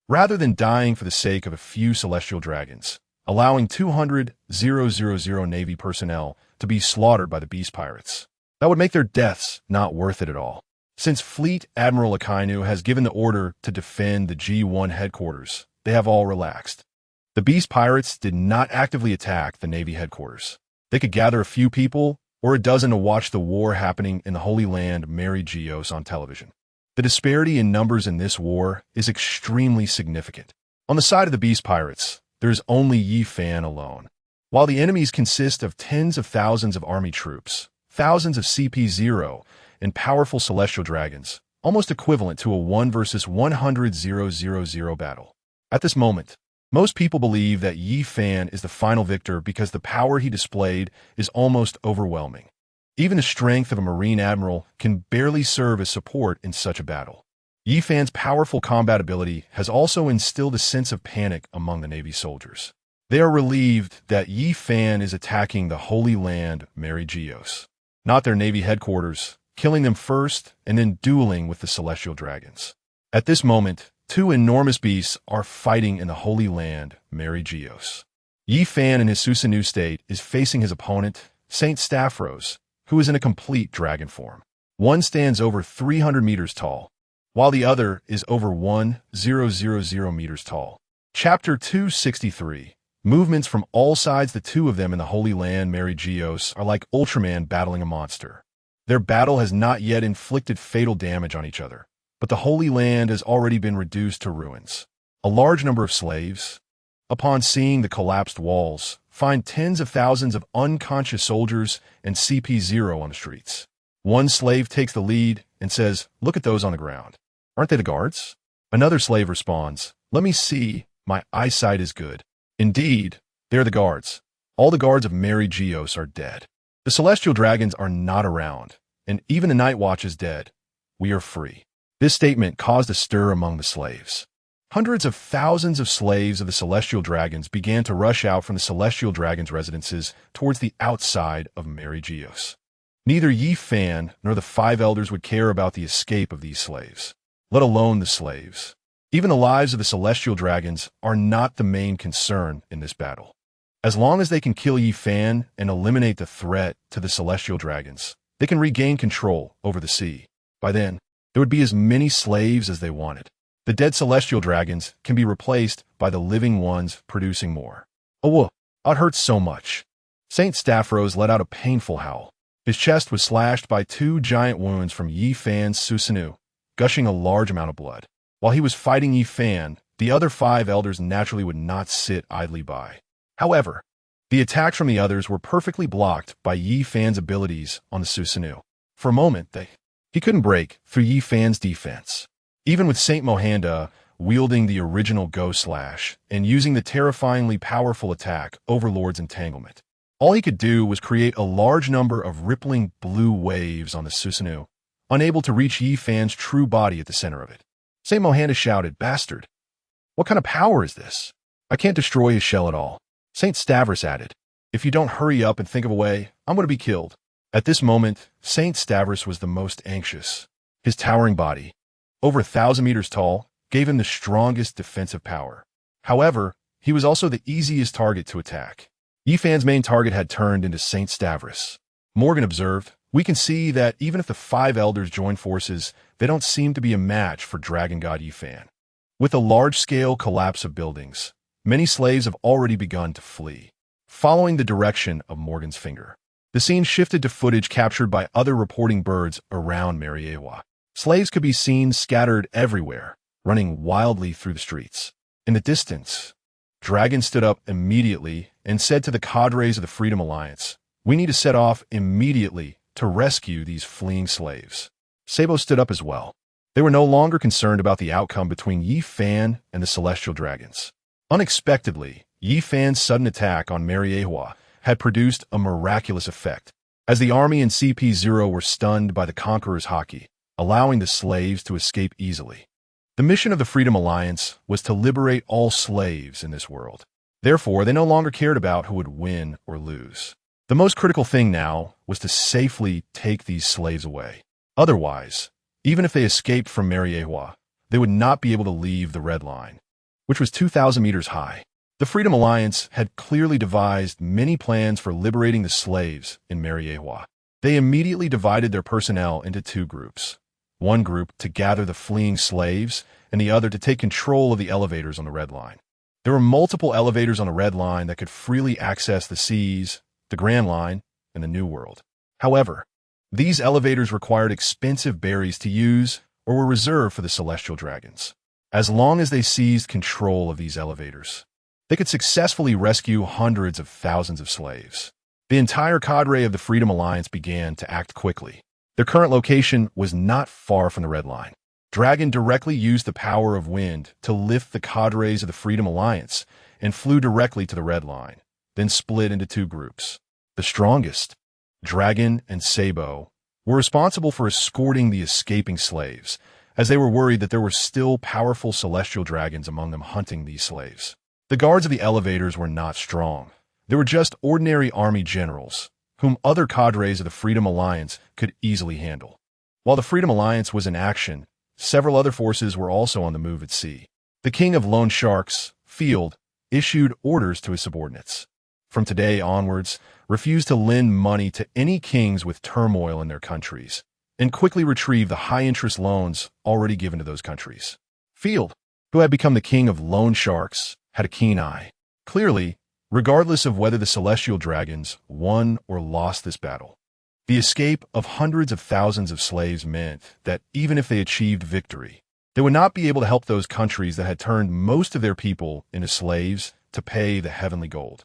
Rather than dying for the sake of a few celestial dragons, allowing 200,000 Navy personnel to be slaughtered by the beast pirates, that would make their deaths not worth it at all. Since Fleet Admiral Akainu has given the order to defend the G1 headquarters, they have all relaxed. The beast pirates did not actively attack the Navy headquarters. They could gather a few people or a dozen to watch the war happening in the Holy Land Mary Geos on television. The disparity in numbers in this war is extremely significant. On the side of the beast pirates, there is only Yi Fan alone. While the enemies consist of tens of thousands of army troops, thousands of CP0, and powerful celestial dragons, almost equivalent to a 1 versus 100,000 battle. At this moment, most people believe that Yi Fan is the final victor because the power he displayed is almost overwhelming. Even the strength of a Marine Admiral can barely serve as support in such a battle. Yi Fan's powerful combat ability has also instilled a sense of panic among the Navy soldiers. They are relieved that Yi Fan is attacking the Holy Land Mary Geos, not their Navy headquarters, killing them first and then dueling with the celestial dragons. At this moment, 2 enormous beasts are fighting in the Holy Land Mary Geos. Yi Fan in his Susanoo state is facing his opponent, Saint Stavros, who is in a complete dragon form. One stands over 300 meters tall, while the other is over 1,000 meters tall. Chapter 263. Movements from all sides. The 2 of them in the Holy Land Mary Geos are like Ultraman battling a monster. Their battle has not yet inflicted fatal damage on each other, but the Holy Land has already been reduced to ruins. A large number of slaves, upon seeing the collapsed walls, find tens of thousands of unconscious soldiers and CP0 on the streets. One slave takes the lead and says, "Look at those on the ground. Aren't they the guards?" Another slave responds, "Let me see, my eyesight is good." Indeed, they're the guards. All the guards of Mary Geos are dead. The celestial dragons are not around, and even the Night Watch is dead. We are free. This statement caused a stir among the slaves. Hundreds of thousands of slaves of the celestial dragons began to rush out from the celestial dragons' residences towards the outside of Mary Geos. Neither Yi Fan nor the 5 elders would care about the escape of these slaves, let alone the slaves. Even the lives of the celestial dragons are not the main concern in this battle. As long as they can kill Yi Fan and eliminate the threat to the celestial dragons, they can regain control over the sea. By then, there would be as many slaves as they wanted. The dead celestial dragons can be replaced by the living ones producing more. Oh, whoa, it hurts so much. Saint Stavros let out a painful howl. His chest was slashed by 2 giant wounds from Yi Fan's Susanoo, gushing a large amount of blood. While he was fighting Yi Fan, the other 5 elders naturally would not sit idly by. However, the attacks from the others were perfectly blocked by Yi Fan's abilities on the Susanoo. For a moment, he couldn't break through Yi Fan's defense. Even with Saint Mohanda wielding the original Ghost Slash and using the terrifyingly powerful attack Overlord's Entanglement, all he could do was create a large number of rippling blue waves on the Susanoo, unable to reach Yi Fan's true body at the center of it. Saint Mohanda shouted, "Bastard! What kind of power is this? I can't destroy his shell at all." Saint Stavros added, "If you don't hurry up and think of a way, I'm going to be killed." At this moment, Saint Stavros was the most anxious. His towering body, over 1,000 meters tall, gave him the strongest defensive power. However, he was also the easiest target to attack. Yi Fan's main target had turned into Saint Stavros. Morgan observed, "We can see that even if the 5 elders join forces, they don't seem to be a match for Dragon God Yi Fan." With a large-scale collapse of buildings, many slaves have already begun to flee, following the direction of Morgan's finger. The scene shifted to footage captured by other reporting birds around Mariewa. Slaves could be seen scattered everywhere, running wildly through the streets. In the distance, Dragon stood up immediately and said to the cadres of the Freedom Alliance, "We need to set off immediately to rescue these fleeing slaves." Sabo stood up as well. They were no longer concerned about the outcome between Yi Fan and the Celestial Dragons. Unexpectedly, Yi Fan's sudden attack on Mariewa had produced a miraculous effect, as the army and CP0 were stunned by the Conqueror's Haki, allowing the slaves to escape easily. The mission of the Freedom Alliance was to liberate all slaves in this world. Therefore, they no longer cared about who would win or lose. The most critical thing now was to safely take these slaves away. Otherwise, even if they escaped from Mariewa, they would not be able to leave the Red Line, which was 2,000 meters high. The Freedom Alliance had clearly devised many plans for liberating the slaves in Mariewa. They immediately divided their personnel into 2 groups. One group to gather the fleeing slaves, and the other to take control of the elevators on the Red Line. There were multiple elevators on the Red Line that could freely access the seas, the Grand Line, and the New World. However, these elevators required expensive berries to use or were reserved for the Celestial Dragons. As long as they seized control of these elevators, they could successfully rescue hundreds of thousands of slaves. The entire cadre of the Freedom Alliance began to act quickly. Their current location was not far from the Red Line. Dragon directly used the power of wind to lift the cadres of the Freedom Alliance and flew directly to the Red Line, then split into 2 groups. The strongest, Dragon and Sabo, were responsible for escorting the escaping slaves, as they were worried that there were still powerful celestial dragons among them hunting these slaves. The guards of the elevators were not strong. They were just ordinary army generals, whom other cadres of the Freedom Alliance could easily handle. While the Freedom Alliance was in action, several other forces were also on the move at sea. The king of Loan Sharks, Field, issued orders to his subordinates. From today onwards, refuse to lend money to any kings with turmoil in their countries, and quickly retrieve the high-interest loans already given to those countries. Field, who had become the king of Loan Sharks, had a keen eye. Clearly, regardless of whether the Celestial Dragons won or lost this battle, the escape of hundreds of thousands of slaves meant that even if they achieved victory, they would not be able to help those countries that had turned most of their people into slaves to pay the heavenly gold.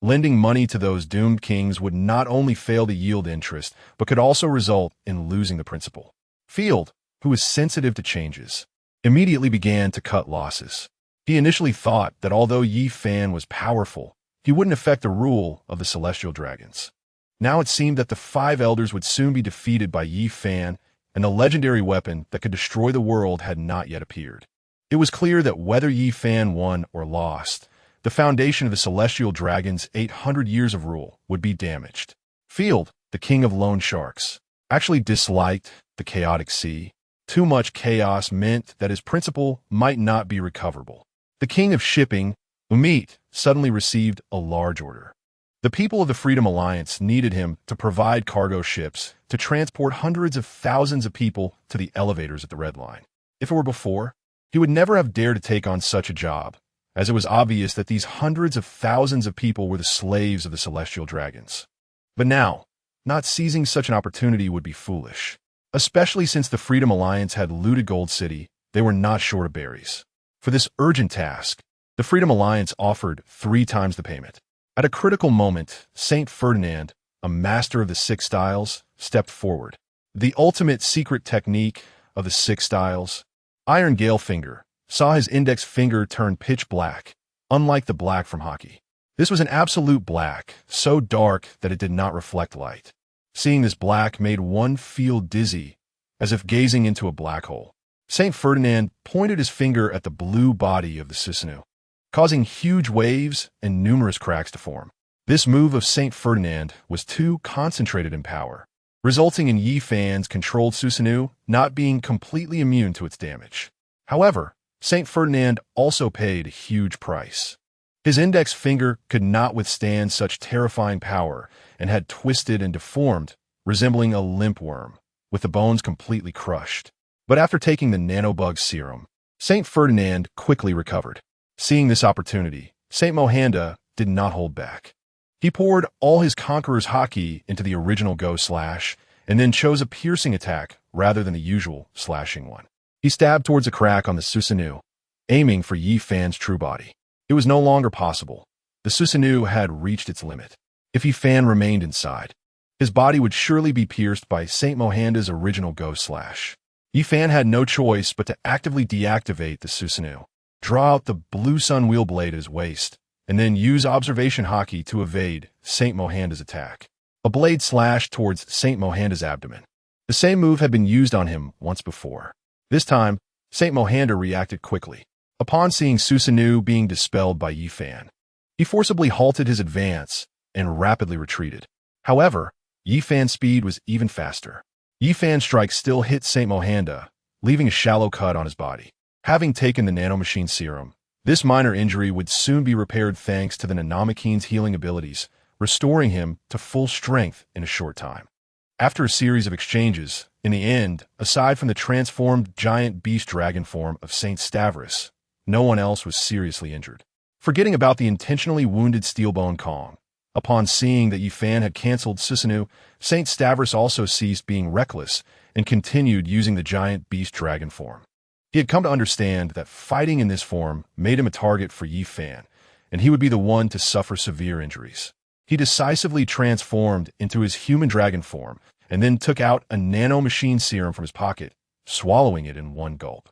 Lending money to those doomed kings would not only fail to yield interest, but could also result in losing the principal. Field, who was sensitive to changes, immediately began to cut losses. He initially thought that although Yi Fan was powerful, he wouldn't affect the rule of the Celestial Dragons. Now it seemed that the 5 elders would soon be defeated by Yi Fan, and the legendary weapon that could destroy the world had not yet appeared. It was clear that whether Yi Fan won or lost, the foundation of the Celestial Dragons' 800 years of rule would be damaged. Field, the king of Loan Sharks, actually disliked the chaotic sea. Too much chaos meant that his principal might not be recoverable. The king of shipping, Umit, suddenly received a large order. The people of the Freedom Alliance needed him to provide cargo ships to transport hundreds of thousands of people to the elevators at the Red Line. If it were before, he would never have dared to take on such a job, as it was obvious that these hundreds of thousands of people were the slaves of the celestial dragons. But now, not seizing such an opportunity would be foolish. Especially since the Freedom Alliance had looted Gold City, they were not short of berries. For this urgent task, the Freedom Alliance offered 3 times the payment. At a critical moment, Saint Ferdinand, a master of the 6 styles, stepped forward. The ultimate secret technique of the 6 styles, Iron Gale Finger, saw his index finger turn pitch black, unlike the black from hockey. This was an absolute black, so dark that it did not reflect light. Seeing this black made one feel dizzy, as if gazing into a black hole. Saint Ferdinand pointed his finger at the blue body of the Susanoo, causing huge waves and numerous cracks to form. This move of Saint Ferdinand was too concentrated in power, resulting in Yi Fan's controlled Susanoo not being completely immune to its damage. However, Saint Ferdinand also paid a huge price. His index finger could not withstand such terrifying power and had twisted and deformed, resembling a limp worm, with the bones completely crushed. But after taking the nanobug serum, Saint Ferdinand quickly recovered. Seeing this opportunity, Saint Mohanda did not hold back. He poured all his Conqueror's Haki into the original Go Slash, and then chose a piercing attack rather than the usual slashing one. He stabbed towards a crack on the Susanoo, aiming for Yi Fan's true body. It was no longer possible. The Susanoo had reached its limit. If Yi Fan remained inside, his body would surely be pierced by Saint Mohanda's original Go Slash. Yi Fan had no choice but to actively deactivate the Susanoo, draw out the blue sun wheel blade at his waist, and then use observation Haki to evade Saint Mohanda's attack. A blade slashed towards Saint Mohanda's abdomen. The same move had been used on him once before. This time, Saint Mohanda reacted quickly. Upon seeing Susanoo being dispelled by Yi Fan, he forcibly halted his advance and rapidly retreated. However, Yi Fan's speed was even faster. Yi Fan's strike still hit Saint Mohanda, leaving a shallow cut on his body. Having taken the nanomachine serum, this minor injury would soon be repaired thanks to the Nanamakine's healing abilities, restoring him to full strength in a short time. After a series of exchanges, in the end, aside from the transformed giant beast dragon form of Saint Stavros, no one else was seriously injured. Forgetting about the intentionally wounded Steelbone Kong, upon seeing that Yi Fan had cancelled Susanoo, Saint Stavros also ceased being reckless and continued using the giant beast dragon form. He had come to understand that fighting in this form made him a target for Yi Fan, and he would be the one to suffer severe injuries. He decisively transformed into his human dragon form and then took out a nanomachine serum from his pocket, swallowing it in one gulp.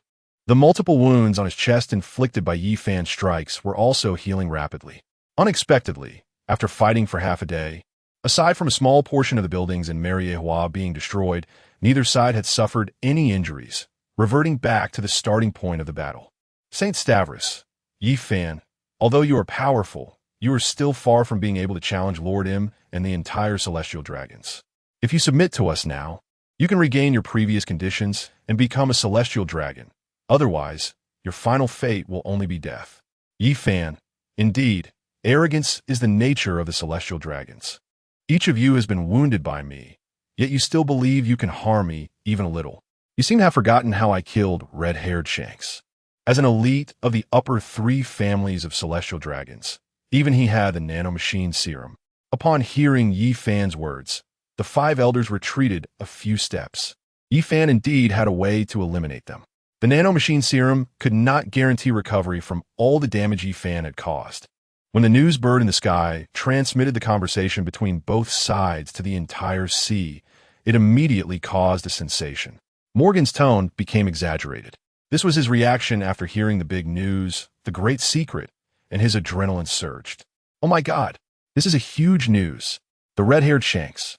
The multiple wounds on his chest inflicted by Yi Fan's strikes were also healing rapidly. Unexpectedly, after fighting for half a day, aside from a small portion of the buildings in Mariehua being destroyed, neither side had suffered any injuries, reverting back to the starting point of the battle. Saint Stavros, Yi Fan, although you are powerful, you are still far from being able to challenge Lord M and the entire Celestial Dragons. If you submit to us now, you can regain your previous conditions and become a Celestial Dragon. Otherwise, your final fate will only be death. Yi Fan, indeed, arrogance is the nature of the Celestial Dragons. Each of you has been wounded by me, yet you still believe you can harm me even a little. You seem to have forgotten how I killed Red-Haired Shanks. As an elite of the upper 3 families of Celestial Dragons, even he had the nanomachine serum. Upon hearing Yi Fan's words, the 5 elders retreated a few steps. Yi Fan indeed had a way to eliminate them. The nanomachine serum could not guarantee recovery from all the damage Yi Fan had caused. When the news bird in the sky transmitted the conversation between both sides to the entire sea, it immediately caused a sensation. Morgan's tone became exaggerated. This was his reaction after hearing the big news, the great secret, and his adrenaline surged. Oh my God, this is a huge news. The red-haired Shanks,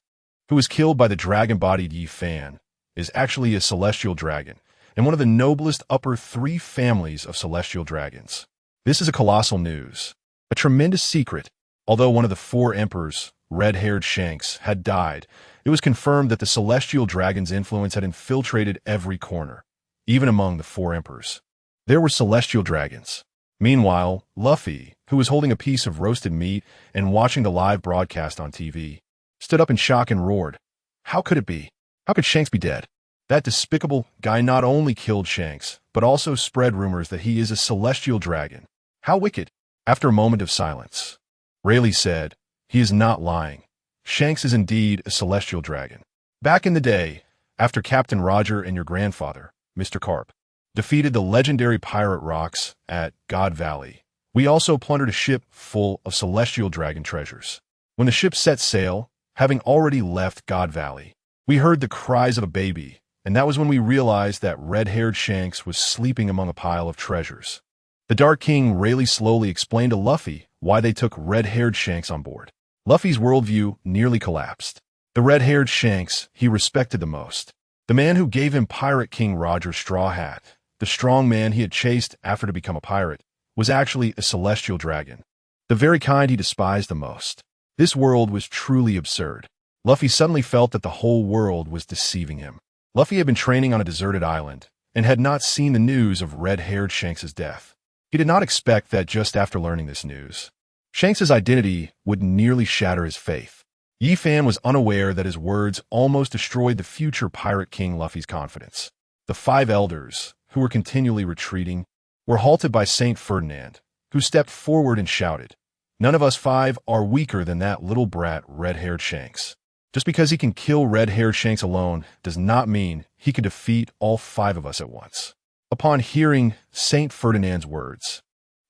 who was killed by the dragon-bodied Yi Fan, is actually a celestial dragon, and one of the noblest upper 3 families of celestial dragons. This is a colossal news, a tremendous secret. Although one of the 4 emperors, red-haired Shanks, had died, It was confirmed that the celestial dragon's influence had infiltrated every corner, even among the four emperors. There were celestial dragons. Meanwhile, Luffy, who was holding a piece of roasted meat and watching the live broadcast on TV, stood up in shock and roared. How could it be? How could Shanks be dead? That despicable guy not only killed Shanks, but also spread rumors that he is a celestial dragon. How wicked! After a moment of silence, Rayleigh said, he is not lying. Shanks is indeed a celestial dragon. Back in the day, after Captain Roger and your grandfather, Mr. Carp, defeated the legendary pirate rocks at God Valley, we also plundered a ship full of celestial dragon treasures. When the ship set sail, having already left God Valley, we heard the cries of a baby, and that was when we realized that red-haired Shanks was sleeping among a pile of treasures. The Dark King Rayleigh slowly explained to Luffy why they took red-haired Shanks on board. Luffy's worldview nearly collapsed. The red-haired Shanks he respected the most. The man who gave him Pirate King Roger's straw hat, the strong man he had chased after to become a pirate, was actually a celestial dragon. The very kind he despised the most. This world was truly absurd. Luffy suddenly felt that the whole world was deceiving him. Luffy had been training on a deserted island and had not seen the news of red-haired Shanks' death. He did not expect that just after learning this news, Shanks' identity would nearly shatter his faith. Yi-Fan was unaware that his words almost destroyed the future Pirate King Luffy's confidence. The five elders, who were continually retreating, were halted by Saint Ferdinand, who stepped forward and shouted, "None of us five are weaker than that little brat red-haired Shanks. Just because he can kill red-haired Shanks alone does not mean he can defeat all five of us at once." Upon hearing Saint Ferdinand's words,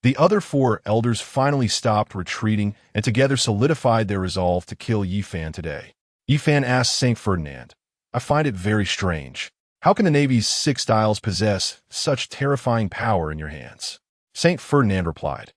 the other four elders finally stopped retreating and together solidified their resolve to kill Yi-Fan today. Yi-Fan asked Saint Ferdinand, "I find it very strange. How can the Navy's 6 styles possess such terrifying power in your hands?" Saint Ferdinand replied,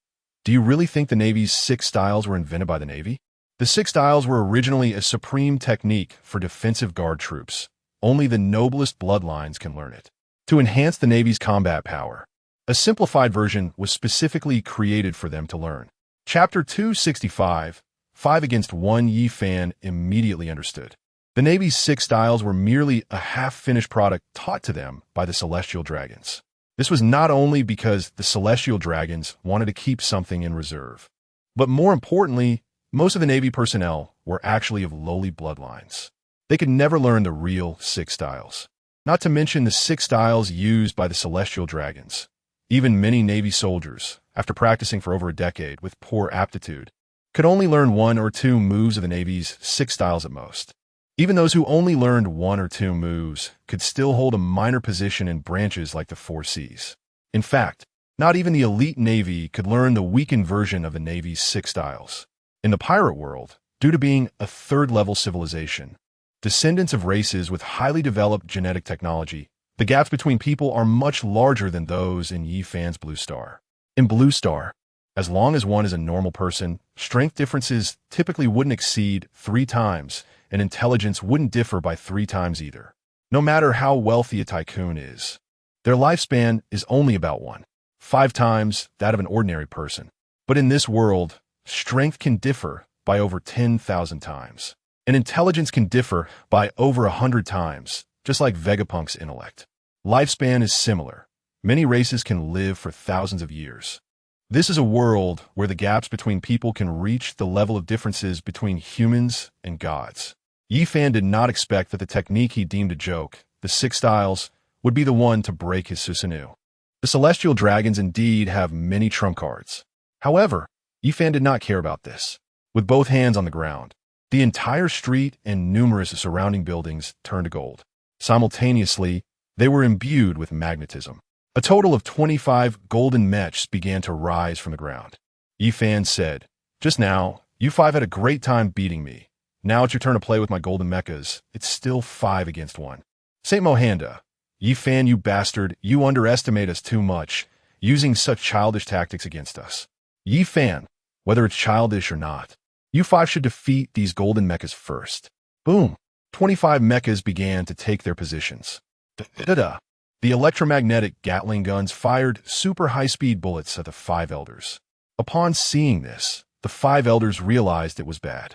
"Do you really think the Navy's 6 styles were invented by the Navy? The 6 styles were originally a supreme technique for defensive guard troops. Only the noblest bloodlines can learn it. To enhance the Navy's combat power, a simplified version was specifically created for them to learn." Chapter 265, 5 against 1. Yi-Fan immediately understood. The Navy's 6 styles were merely a half-finished product taught to them by the Celestial Dragons. This was not only because the Celestial Dragons wanted to keep something in reserve, but more importantly, most of the Navy personnel were actually of lowly bloodlines. They could never learn the real 6 styles. Not to mention the 6 styles used by the Celestial Dragons. Even many Navy soldiers, after practicing for over a decade with poor aptitude, could only learn 1 or 2 moves of the Navy's 6 styles at most. Even those who only learned 1 or 2 moves could still hold a minor position in branches like the 4 Seas. In fact, not even the elite Navy could learn the weakened version of the Navy's 6 styles. In the pirate world, due to being a third-level civilization, descendants of races with highly developed genetic technology, the gaps between people are much larger than those in Yi-Fan's Blue Star. In Blue Star, as long as one is a normal person, strength differences typically wouldn't exceed 3 times, and intelligence wouldn't differ by 3 times either. No matter how wealthy a tycoon is, their lifespan is only about 1.5 times that of an ordinary person. But in this world, strength can differ by over 10,000 times. And intelligence can differ by over 100 times, just like Vegapunk's intellect. Lifespan is similar. Many races can live for thousands of years. This is a world where the gaps between people can reach the level of differences between humans and gods. Yi-Fan did not expect that the technique he deemed a joke, the 6 styles, would be the one to break his Susanoo. The Celestial Dragons indeed have many trump cards. However, Yi-Fan did not care about this. With both hands on the ground, the entire street and numerous surrounding buildings turned to gold. Simultaneously, they were imbued with magnetism. A total of 25 golden mechs began to rise from the ground. Yi-Fan said, "Just now, you 5 had a great time beating me. Now it's your turn to play with my golden mechas. It's still 5 against 1. Saint Mohanda, Yi-Fan, you bastard, you underestimate us too much, using such childish tactics against us. Yi-Fan, whether it's childish or not, you 5 should defeat these golden mechas first." Boom! 25 mechas began to take their positions. Da-da-da! The electromagnetic Gatling guns fired super high-speed bullets at the 5 elders. Upon seeing this, the 5 elders realized it was bad.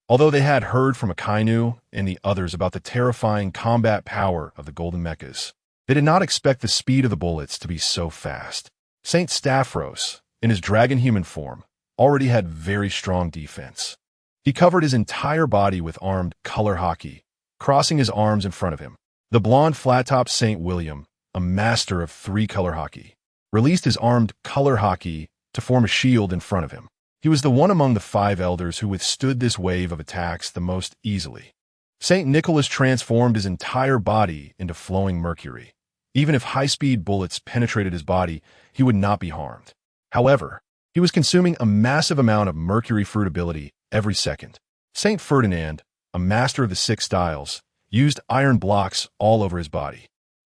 Although they had heard from Akainu and the others about the terrifying combat power of the golden mechas, they did not expect the speed of the bullets to be so fast. Saint Stavros, in his dragon-human form, already had very strong defense. He covered his entire body with armed color hockey, crossing his arms in front of him. The blonde flat-top Saint William, a master of 3-color hockey, released his armed color hockey to form a shield in front of him. He was the one among the 5 elders who withstood this wave of attacks the most easily. Saint Nicholas transformed his entire body into flowing mercury. Even if high-speed bullets penetrated his body, he would not be harmed. However, he was consuming a massive amount of mercury fruit ability every second. Saint Ferdinand, a master of the 6 styles, used iron blocks all over his body.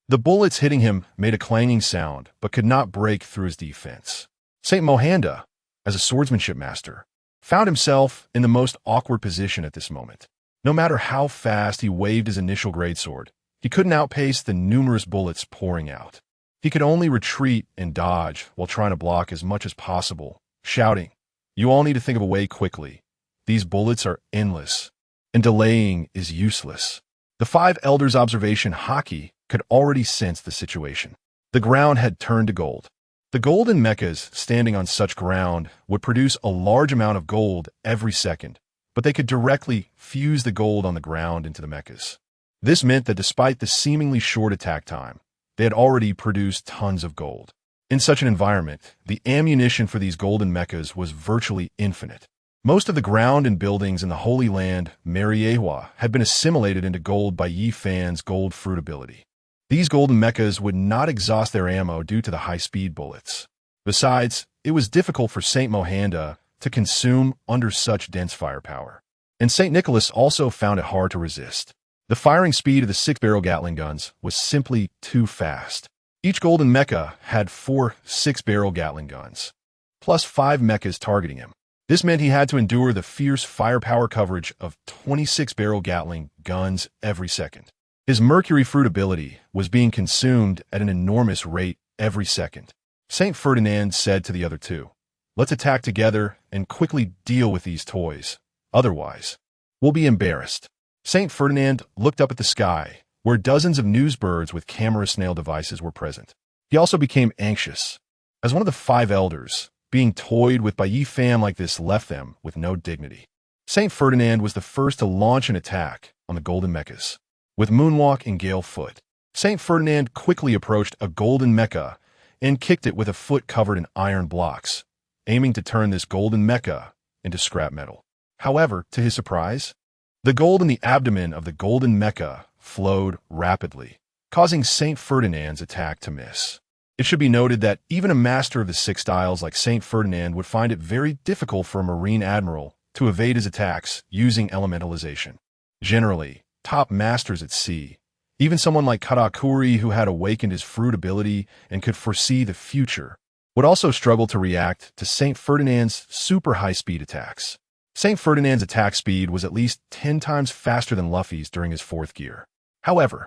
The bullets hitting him made a clanging sound, but could not break through his defense. Saint Mohanda, as a swordsmanship master, found himself in the most awkward position at this moment. No matter how fast he waved his initial greatsword, he couldn't outpace the numerous bullets pouring out. He could only retreat and dodge while trying to block as much as possible, shouting, "You all need to think of a way quickly. These bullets are endless, and delaying is useless." The 5 elders' observation hockey could already sense the situation. The ground had turned to gold. The golden mechas standing on such ground would produce a large amount of gold every second, but they could directly fuse the gold on the ground into the mechas. This meant that despite the seemingly short attack time, they had already produced tons of gold. In such an environment, the ammunition for these golden mechas was virtually infinite. Most of the ground and buildings in the Holy Land, Mariewa, had been assimilated into gold by Yi Fan's gold fruit ability. These golden mechas would not exhaust their ammo due to the high-speed bullets. Besides, it was difficult for Saint Mohanda to consume under such dense firepower. And Saint Nicholas also found it hard to resist. The firing speed of the 6-barrel Gatling guns was simply too fast. Each golden mecha had 4 6-barrel Gatling guns, plus 5 mechas targeting him. This meant he had to endure the fierce firepower coverage of 26-barrel Gatling guns every second. His mercury fruit ability was being consumed at an enormous rate every second. Saint Ferdinand said to the other 2, "Let's attack together and quickly deal with these toys. Otherwise, we'll be embarrassed." Saint Ferdinand looked up at the sky, where dozens of newsbirds with camera snail devices were present. He also became anxious. As one of the 5 elders, being toyed with by Yi Fan like this left them with no dignity. Saint Ferdinand was the first to launch an attack on the golden mechas. With Moonwalk and Gale Foot, Saint Ferdinand quickly approached a golden mecha and kicked it with a foot covered in iron blocks, aiming to turn this golden mecha into scrap metal. However, to his surprise, the gold in the abdomen of the golden mecha flowed rapidly, causing Saint Ferdinand's attack to miss. It should be noted that even a master of the 6 styles like Saint Ferdinand would find it very difficult for a Marine Admiral to evade his attacks using elementalization. Generally, top masters at sea, even someone like Karakuri who had awakened his fruit ability and could foresee the future, would also struggle to react to Saint Ferdinand's super high-speed attacks. Saint Ferdinand's attack speed was at least 10 times faster than Luffy's during his 4th gear. However,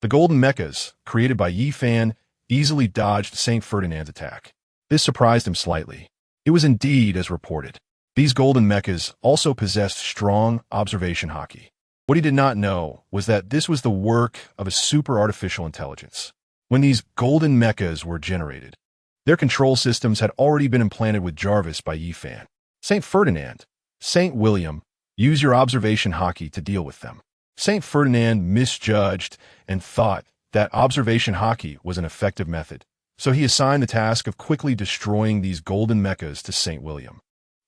the golden mechas, created by Yi Fan, easily dodged Saint Ferdinand's attack. This surprised him slightly. It was indeed as reported. These golden mechas also possessed strong observation hockey. What he did not know was that this was the work of a super artificial intelligence. When these golden mechas were generated, their control systems had already been implanted with Jarvis by Yi Fan. Saint Ferdinand, Saint William, use your observation hockey to deal with them. Saint Ferdinand misjudged and thought that observation hockey was an effective method, so he assigned the task of quickly destroying these golden mechas to Saint William.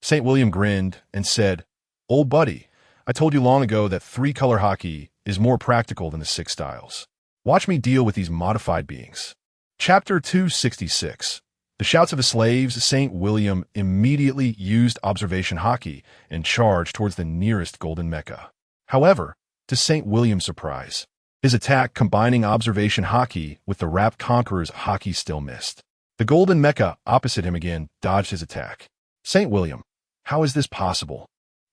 Saint William grinned and said, "Old buddy, I told you long ago that 3-color hockey is more practical than the 6 styles. Watch me deal with these modified beings." Chapter 266. The shouts of the slaves, Saint William immediately used observation hockey and charged towards the nearest golden mecha. However, to Saint William's surprise, his attack combining observation hockey with the Wrapped Conqueror's hockey still missed. The golden mecha opposite him again dodged his attack. Saint William, how is this possible?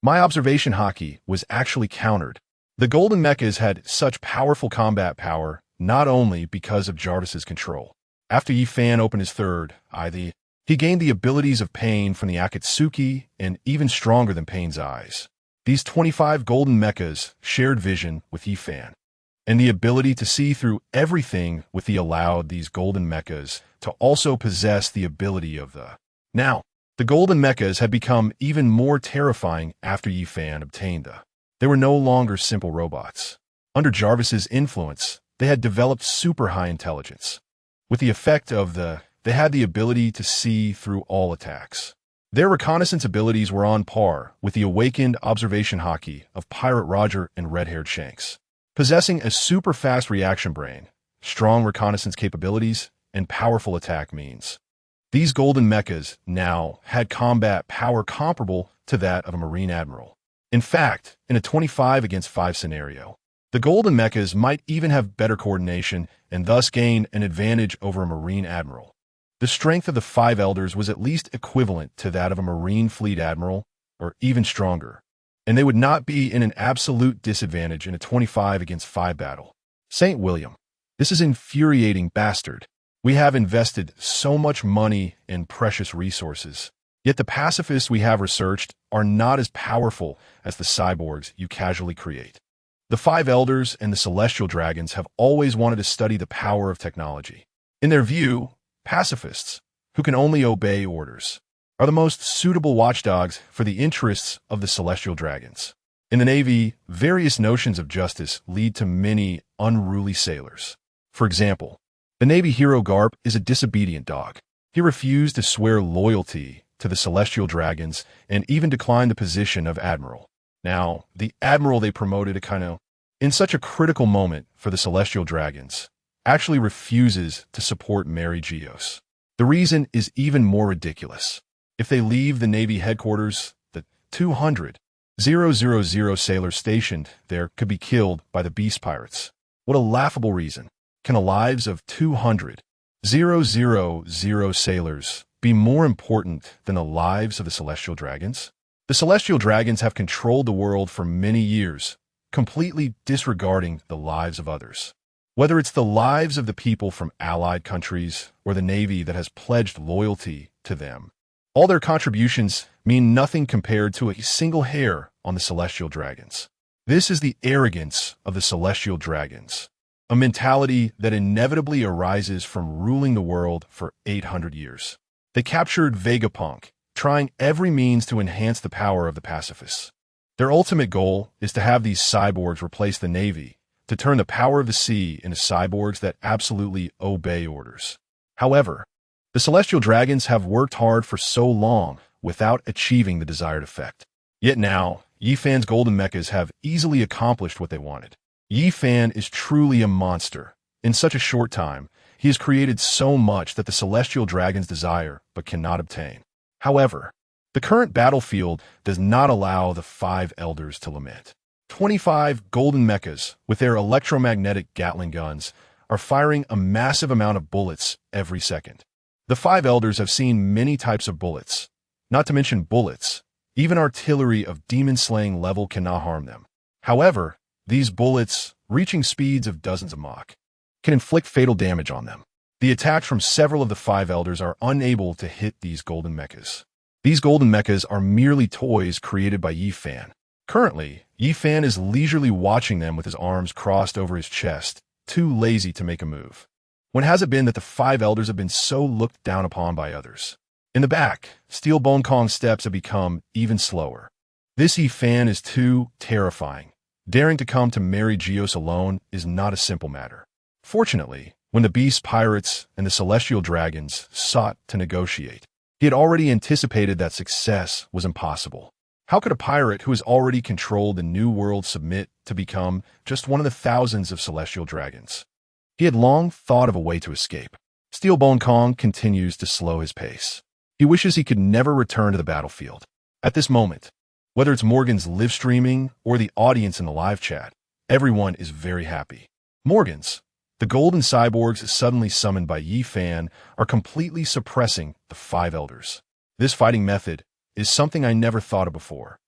My observation hockey was actually countered. The golden mechas had such powerful combat power not only because of Jarvis's control. After Yi Fan opened his 3rd eye, he gained the abilities of Pain from the Akatsuki and even stronger than Pain's eyes. These 25 golden mechas shared vision with Yifan, and the ability to see through everything with the allowed these golden mechas to also possess the ability of the. Now, the golden mechas had become even more terrifying after Yifan obtained the. They were no longer simple robots. Under Jarvis's influence, they had developed super high intelligence. With the effect of the, they had the ability to see through all attacks. Their reconnaissance abilities were on par with the awakened observation hockey of Pirate Roger and red-haired Shanks. Possessing a super-fast reaction brain, strong reconnaissance capabilities, and powerful attack means. These golden mechas now had combat power comparable to that of a Marine Admiral. In fact, in a 25 against 5 scenario, the golden mechas might even have better coordination and thus gain an advantage over a Marine Admiral. The strength of the 5 Elders was at least equivalent to that of a Marine Fleet Admiral, or even stronger, and they would not be in an absolute disadvantage in a 25 against 5 battle. St. William, this is infuriating bastard. We have invested so much money and precious resources, yet the pacifists we have researched are not as powerful as the cyborgs you casually create. The 5 Elders and the Celestial Dragons have always wanted to study the power of technology. In their view, pacifists, who can only obey orders, are the most suitable watchdogs for the interests of the Celestial Dragons. In the Navy, various notions of justice lead to many unruly sailors. For example, the Navy hero Garp is a disobedient dog. He refused to swear loyalty to the Celestial Dragons and even declined the position of Admiral. Now, the Admiral they promoted to Kaido, in such a critical moment for the Celestial Dragons, actually refuses to support Mary Geos. The reason is even more ridiculous. If they leave the Navy headquarters, the 200,000 sailors stationed there could be killed by the Beast Pirates. What a laughable reason. Can the lives of 200,000 sailors be more important than the lives of the Celestial Dragons? The Celestial Dragons have controlled the world for many years, completely disregarding the lives of others. Whether it's the lives of the people from allied countries or the Navy that has pledged loyalty to them, all their contributions mean nothing compared to a single hair on the Celestial Dragons. This is the arrogance of the Celestial Dragons, a mentality that inevitably arises from ruling the world for 800 years. They captured Vegapunk, trying every means to enhance the power of the pacifists. Their ultimate goal is to have these cyborgs replace the Navy, to turn the power of the sea into cyborgs that absolutely obey orders. However, the Celestial Dragons have worked hard for so long without achieving the desired effect. Yet now, Yifan's golden mechas have easily accomplished what they wanted. Yifan is truly a monster. In such a short time, he has created so much that the Celestial Dragons desire but cannot obtain. However, the current battlefield does not allow the 5 Elders to lament. 25 golden mechas with their electromagnetic Gatling guns are firing a massive amount of bullets every second. The 5 Elders have seen many types of bullets, not to mention bullets. Even artillery of demon-slaying level cannot harm them. However, these bullets, reaching speeds of dozens of Mach, can inflict fatal damage on them. The attacks from several of the 5 Elders are unable to hit these golden mechas. These golden mechas are merely toys created by Yifan. Currently, Yifan is leisurely watching them with his arms crossed over his chest, too lazy to make a move. When has it been that the 5 Elders have been so looked down upon by others? In the back, Steel Bone Kong's steps have become even slower. This Yifan is too terrifying. Daring to come to Mary Geos alone is not a simple matter. Fortunately, when the Beast Pirates and the Celestial Dragons sought to negotiate, he had already anticipated that success was impossible. How could a pirate who has already controlled the New World submit to become just one of the thousands of Celestial Dragons? He had long thought of a way to escape. Steel Bone Kong continues to slow his pace. He wishes he could never return to the battlefield. At this moment, whether it's Morgan's live streaming or the audience in the live chat, everyone is very happy. Morgan's, the golden cyborgs suddenly summoned by Yifan, are completely suppressing the 5 Elders. This fighting method is something I never thought of before.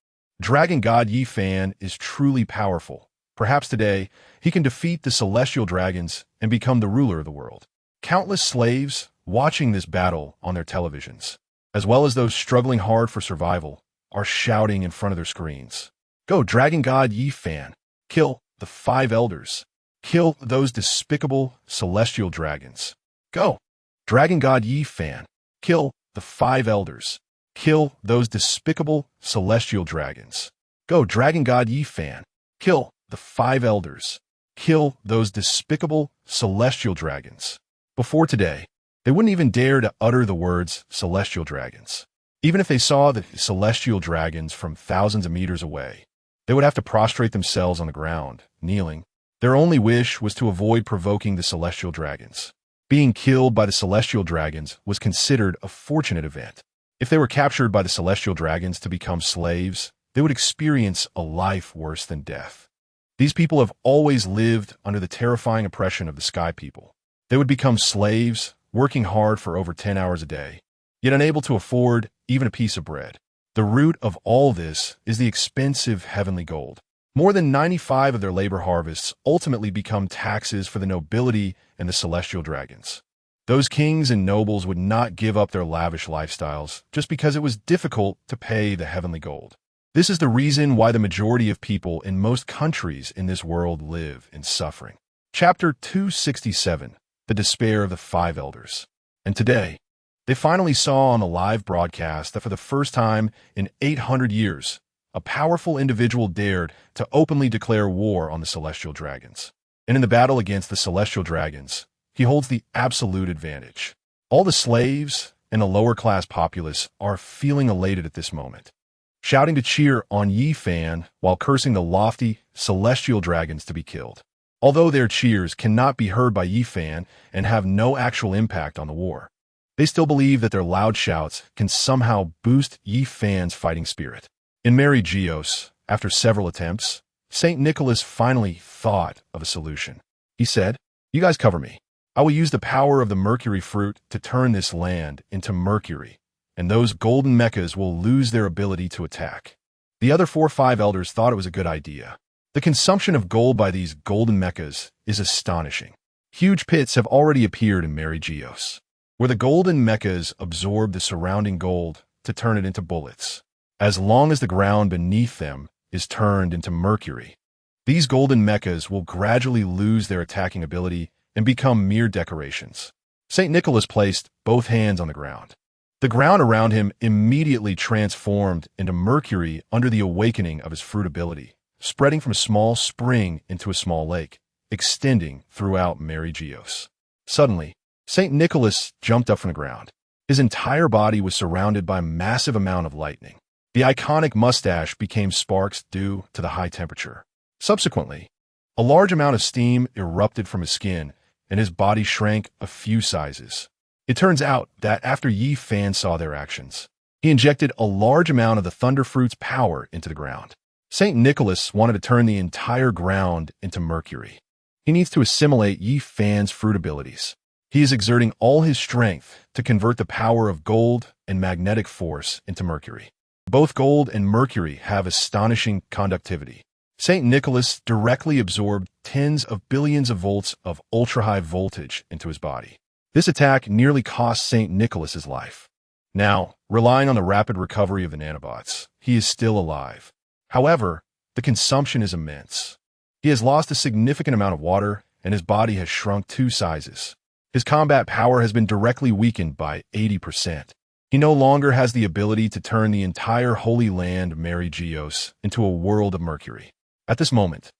Dragon God Yifan is truly powerful. Perhaps today, he can defeat the Celestial Dragons and become the ruler of the world. Countless slaves watching this battle on their televisions, as well as those struggling hard for survival, are shouting in front of their screens. Go, Dragon God Yi Fan. Kill the 5 elders. Kill those despicable celestial dragons. Go, Dragon God Yi Fan. Kill the 5 elders. Kill those despicable celestial dragons. Go, Dragon God Yi Fan. Kill the 5 elders. Kill those despicable celestial dragons. Before today, they wouldn't even dare to utter the words celestial dragons. Even if they saw the celestial dragons from thousands of meters away, they would have to prostrate themselves on the ground, kneeling. Their only wish was to avoid provoking the celestial dragons. Being killed by the celestial dragons was considered a fortunate event. If they were captured by the celestial dragons to become slaves, they would experience a life worse than death. These people have always lived under the terrifying oppression of the Sky People. They would become slaves, working hard for over 10 hours a day, yet unable to afford even a piece of bread. The root of all this is the expensive heavenly gold. More than 95% of their labor harvests ultimately become taxes for the nobility and the celestial dragons. Those kings and nobles would not give up their lavish lifestyles just because it was difficult to pay the heavenly gold. This is the reason why the majority of people in most countries in this world live in suffering. Chapter 267, The Despair of the 5 Elders. And today, they finally saw on a live broadcast that for the first time in 800 years, a powerful individual dared to openly declare war on the celestial dragons. And in the battle against the celestial dragons, he holds the absolute advantage. All the slaves and the lower-class populace are feeling elated at this moment, shouting to cheer on Yi Fan while cursing the lofty celestial dragons to be killed. Although their cheers cannot be heard by Yi Fan and have no actual impact on the war, they still believe that their loud shouts can somehow boost Yi Fan's fighting spirit. In Mary Geos, after several attempts, St. Nicholas finally thought of a solution. He said, "You guys cover me. I will use the power of the Mercury fruit to turn this land into Mercury, and those golden mechas will lose their ability to attack." The other 4 or 5 elders thought it was a good idea. The consumption of gold by these golden mechas is astonishing. Huge pits have already appeared in Mary Geos, where the golden mechas absorb the surrounding gold to turn it into bullets. As long as the ground beneath them is turned into mercury, these golden mechas will gradually lose their attacking ability and become mere decorations. St. Nicholas placed both hands on the ground. The ground around him immediately transformed into mercury under the awakening of his fruit ability, spreading from a small spring into a small lake, extending throughout Mary Geos. Suddenly, St. Nicholas jumped up from the ground. His entire body was surrounded by a massive amount of lightning. The iconic mustache became sparks due to the high temperature. Subsequently, a large amount of steam erupted from his skin, and his body shrank a few sizes. It turns out that after Yi Fan saw their actions, he injected a large amount of the Thunder Fruit's power into the ground. St. Nicholas wanted to turn the entire ground into mercury. He needs to assimilate Yi Fan's fruit abilities. He is exerting all his strength to convert the power of gold and magnetic force into mercury. Both gold and mercury have astonishing conductivity. St. Nicholas directly absorbed tens of billions of volts of ultra-high voltage into his body. This attack nearly cost St. Nicholas's life. Now, relying on the rapid recovery of the nanobots, he is still alive. However, the consumption is immense. He has lost a significant amount of water, and his body has shrunk 2 sizes. His combat power has been directly weakened by 80%. He no longer has the ability to turn the entire Holy Land Mary Geos into a world of mercury. At this moment,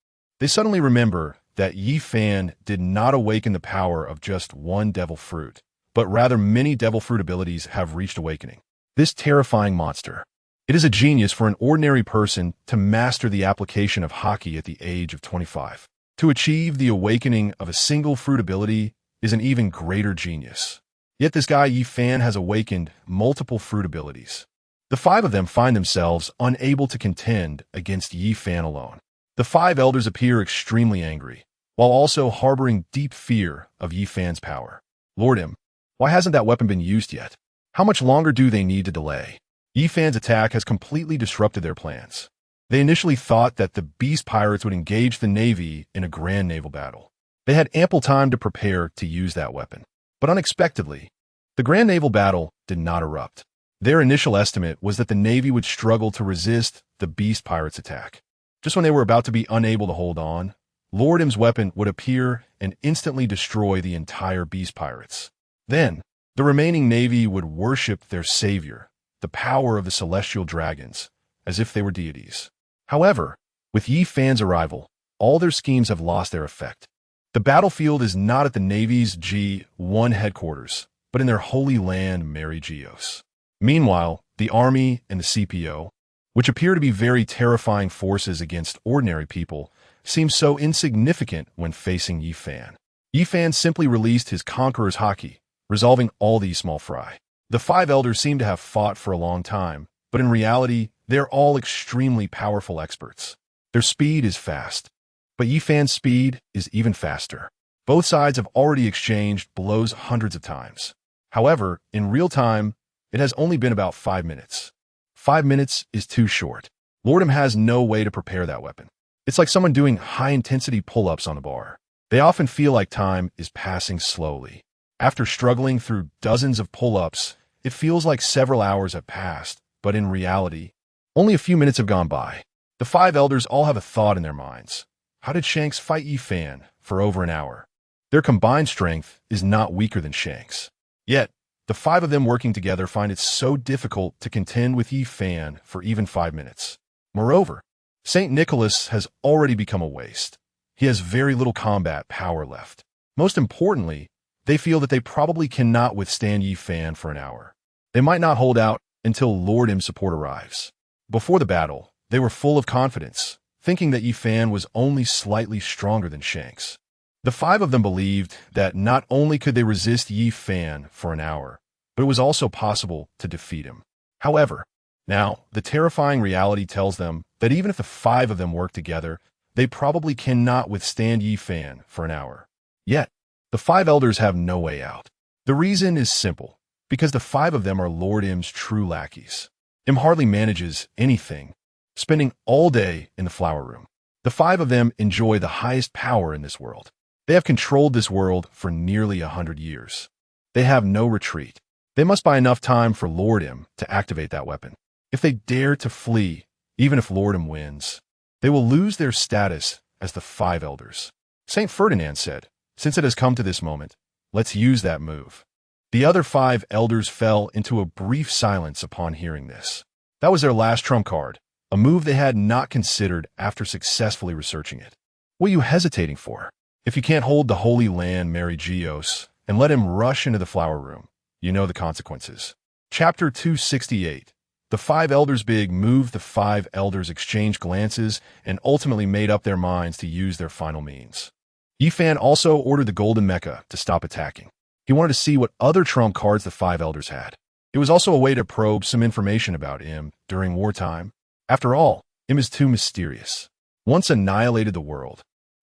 they suddenly remember that Yi Fan did not awaken the power of just one devil fruit, but rather many devil fruit abilities have reached awakening. This terrifying monster. It is a genius for an ordinary person to master the application of hockey at the age of 25. To achieve the awakening of a single fruit ability is an even greater genius. Yet this guy Yi Fan has awakened multiple fruit abilities. The 5 of them find themselves unable to contend against Yi Fan alone. The 5 elders appear extremely angry, while also harboring deep fear of Yi Fan's power. Lord him, why hasn't that weapon been used yet? How much longer do they need to delay? Yi Fan's attack has completely disrupted their plans. They initially thought that the Beast Pirates would engage the Navy in a grand naval battle. They had ample time to prepare to use that weapon. But unexpectedly, the grand naval battle did not erupt. Their initial estimate was that the Navy would struggle to resist the Beast Pirates' attack. Just when they were about to be unable to hold on, Lord M's weapon would appear and instantly destroy the entire Beast Pirates. Then, the remaining navy would worship their savior, the power of the celestial dragons, as if they were deities. However, with Yi Fan's arrival, all their schemes have lost their effect. The battlefield is not at the Navy's G1 headquarters, but in their holy land, Mary Geos. Meanwhile, the Army and the CPO, which appear to be very terrifying forces against ordinary people, seem so insignificant when facing Yi Fan. Yi Fan simply released his Conqueror's Haki, resolving all these small fry. The five elders seem to have fought for a long time, but in reality, they're all extremely powerful experts. Their speed is fast, but Yi Fan's speed is even faster. Both sides have already exchanged blows hundreds of times. However, in real time, it has only been about 5 minutes. 5 minutes is too short. Lord M has no way to prepare that weapon. It's like someone doing high-intensity pull-ups on the bar. They often feel like time is passing slowly. After struggling through dozens of pull-ups, it feels like several hours have passed, but in reality, only a few minutes have gone by. The five elders all have a thought in their minds. How did Shanks fight Yi Fan for over an hour? Their combined strength is not weaker than Shanks. Yet, the five of them working together find it so difficult to contend with Yi Fan for even 5 minutes. Moreover, St. Nicholas has already become a waste. He has very little combat power left. Most importantly, they feel that they probably cannot withstand Yi Fan for an hour. They might not hold out until Lord M's support arrives. Before the battle, they were full of confidence, thinking that Yi Fan was only slightly stronger than Shanks. The five of them believed that not only could they resist Yi Fan for an hour, but it was also possible to defeat him. However, now, the terrifying reality tells them that even if the five of them work together, they probably cannot withstand Yi Fan for an hour. Yet, the five elders have no way out. The reason is simple, because the five of them are Lord M's true lackeys. M hardly manages anything, spending all day in the flower room. The five of them enjoy the highest power in this world. They have controlled this world for nearly 100 years. They have no retreat. They must buy enough time for Lord M to activate that weapon. If they dare to flee, even if Lord M wins, they will lose their status as the five elders. St. Ferdinand said, "Since it has come to this moment, let's use that move." The other five elders fell into a brief silence upon hearing this. That was their last trump card, a move they had not considered after successfully researching it. What are you hesitating for? If you can't hold the Holy Land, Mary Geos, and let him rush into the flower room, you know the consequences. Chapter 268. The five elders big moved. The five elders exchanged glances and ultimately made up their minds to use their final means. Yi Fan also ordered the Golden Mecha to stop attacking. He wanted to see what other trump cards the five elders had. It was also a way to probe some information about M during wartime. After all, M is too mysterious. Once annihilated the world,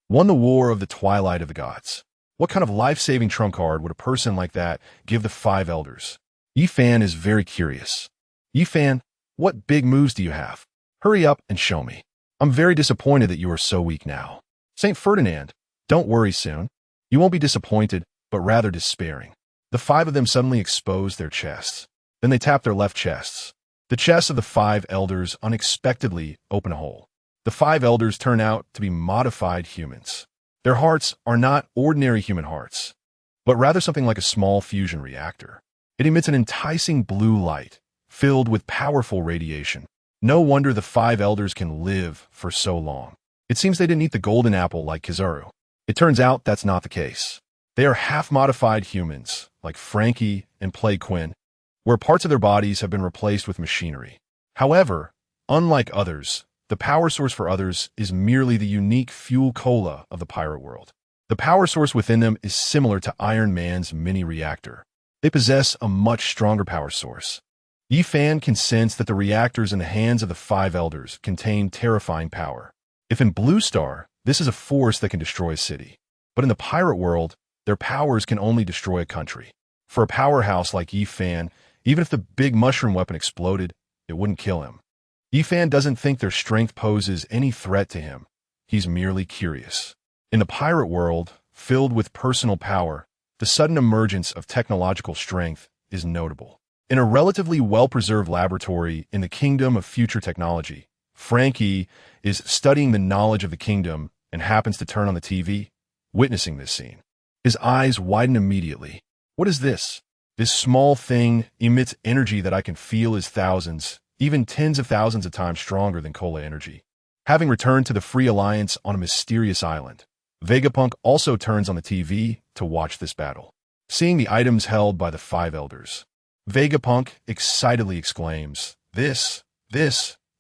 won the war of the twilight of the gods. What kind of life-saving trump card would a person like that give the five elders? Yi Fan is very curious. Yi Fan, what big moves do you have? Hurry up and show me. I'm very disappointed that you are so weak now. St. Ferdinand, don't worry soon. You won't be disappointed, but rather despairing. The five of them suddenly exposed their chests. Then they tapped their left chests. The chests of the five elders unexpectedly open a hole. The five elders turn out to be modified humans. Their hearts are not ordinary human hearts, but rather something like a small fusion reactor. It emits an enticing blue light, filled with powerful radiation. No wonder the five elders can live for so long. It seems they didn't eat the golden apple like Kizaru. It turns out that's not the case. They are half-modified humans, like Frankie and Plague Quinn, where parts of their bodies have been replaced with machinery. However, unlike others, the power source for others is merely the unique fuel cola of the pirate world. The power source within them is similar to Iron Man's mini-reactor. They possess a much stronger power source. Yi Fan can sense that the reactors in the hands of the five elders contain terrifying power. If in Blue Star, this is a force that can destroy a city. But in the pirate world, their powers can only destroy a country. For a powerhouse like Yi Fan, even if the big mushroom weapon exploded, it wouldn't kill him. Yi Fan doesn't think their strength poses any threat to him. He's merely curious. In the pirate world, filled with personal power, the sudden emergence of technological strength is notable. In a relatively well-preserved laboratory in the kingdom of future technology, Frankie is studying the knowledge of the kingdom and happens to turn on the TV, witnessing this scene. His eyes widen immediately. What is this? This small thing emits energy that I can feel is thousands, even tens of thousands of times stronger than Cola energy. Having returned to the Free Alliance on a mysterious island, Vegapunk also turns on the TV to watch this battle. Seeing the items held by the five elders, Vegapunk excitedly exclaims,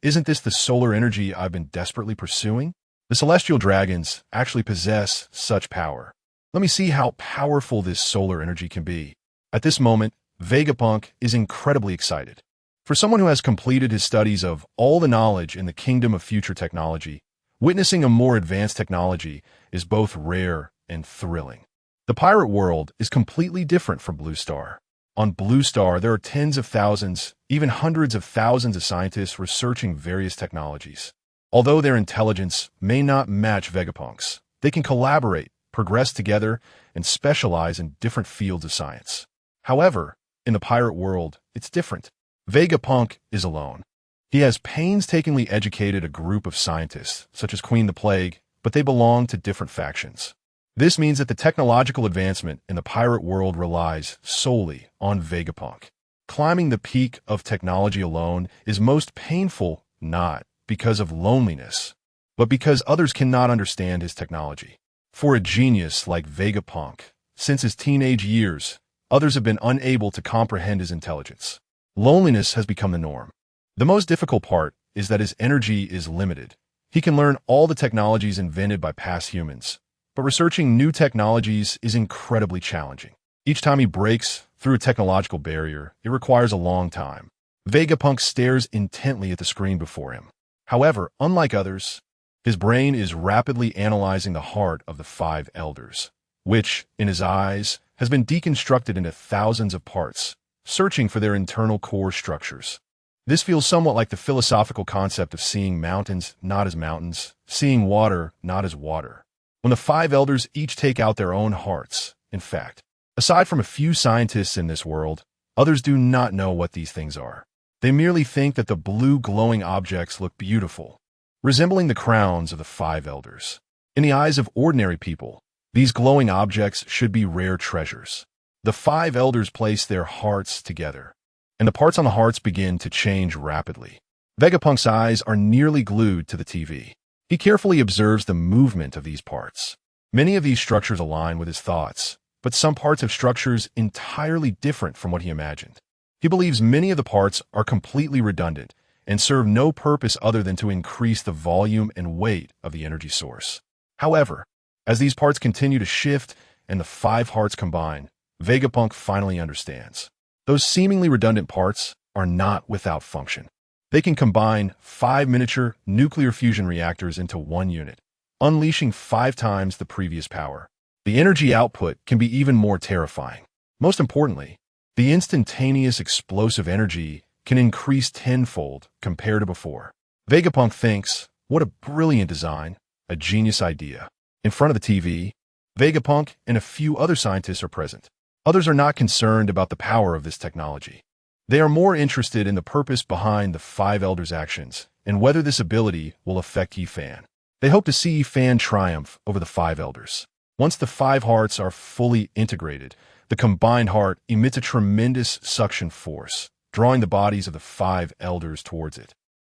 isn't this the solar energy I've been desperately pursuing? The celestial dragons actually possess such power. Let me see how powerful this solar energy can be. At this moment, Vegapunk is incredibly excited. For someone who has completed his studies of all the knowledge in the kingdom of future technology, witnessing a more advanced technology is both rare and thrilling. The pirate world is completely different from Blue Star. On Blue Star, there are tens of thousands, even hundreds of thousands of scientists researching various technologies. Although their intelligence may not match Vegapunk's, they can collaborate, progress together, and specialize in different fields of science. However, in the pirate world, it's different. Vegapunk is alone. He has painstakingly educated a group of scientists, such as Queen the Plague, but they belong to different factions. This means that the technological advancement in the pirate world relies solely on Vegapunk. Climbing the peak of technology alone is most painful, not because of loneliness, but because others cannot understand his technology. For a genius like Vegapunk, since his teenage years, others have been unable to comprehend his intelligence. Loneliness has become the norm. The most difficult part is that his energy is limited. He can learn all the technologies invented by past humans, but researching new technologies is incredibly challenging. Each time he breaks through a technological barrier, it requires a long time. Vegapunk stares intently at the screen before him. However, unlike others, his brain is rapidly analyzing the heart of the five elders, which, in his eyes, has been deconstructed into thousands of parts, searching for their internal core structures. This feels somewhat like the philosophical concept of seeing mountains not as mountains, seeing water not as water. When the five elders each take out their own hearts, in fact, aside from a few scientists in this world, others do not know what these things are. They merely think that the blue glowing objects look beautiful, resembling the crowns of the five elders. In the eyes of ordinary people, these glowing objects should be rare treasures. The five elders place their hearts together, and the parts on the hearts begin to change rapidly. Vegapunk's eyes are nearly glued to the TV. He carefully observes the movement of these parts. Many of these structures align with his thoughts, but some parts have structures entirely different from what he imagined. He believes many of the parts are completely redundant and serve no purpose other than to increase the volume and weight of the energy source. However, as these parts continue to shift and the five hearts combine, Vegapunk finally understands. Those seemingly redundant parts are not without function. They can combine 5 miniature nuclear fusion reactors into one unit, unleashing 5 times the previous power. The energy output can be even more terrifying. Most importantly, the instantaneous explosive energy can increase tenfold compared to before. Vegapunk thinks, what a brilliant design, a genius idea. In front of the TV, Vegapunk and a few other scientists are present. Others are not concerned about the power of this technology. They are more interested in the purpose behind the five elders' actions and whether this ability will affect Yi-Fan. They hope to see Yi-Fan triumph over the five elders. Once the five hearts are fully integrated, the combined heart emits a tremendous suction force, drawing the bodies of the five elders towards it.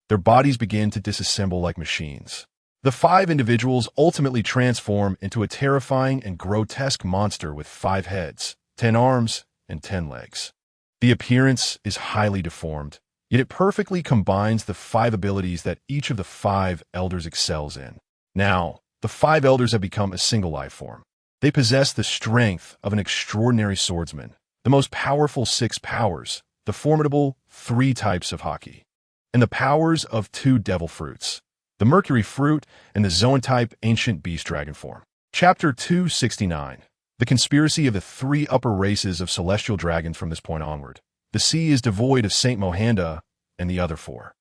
Their bodies begin to disassemble like machines. The five individuals ultimately transform into a terrifying and grotesque monster with 5 heads, 10 arms, and 10 legs. The appearance is highly deformed, yet it perfectly combines the 5 abilities that each of the 5 elders excels in. Now, the 5 elders have become a single life form. They possess the strength of an extraordinary swordsman, the most powerful 6 powers, the formidable 3 types of Haki, and the powers of 2 devil fruits, the Mercury fruit and the Zoan-type ancient beast dragon form. Chapter 269. The conspiracy of the 3 upper races of celestial dragons from this point onward. The sea is devoid of Saint Mohanda and the other 4.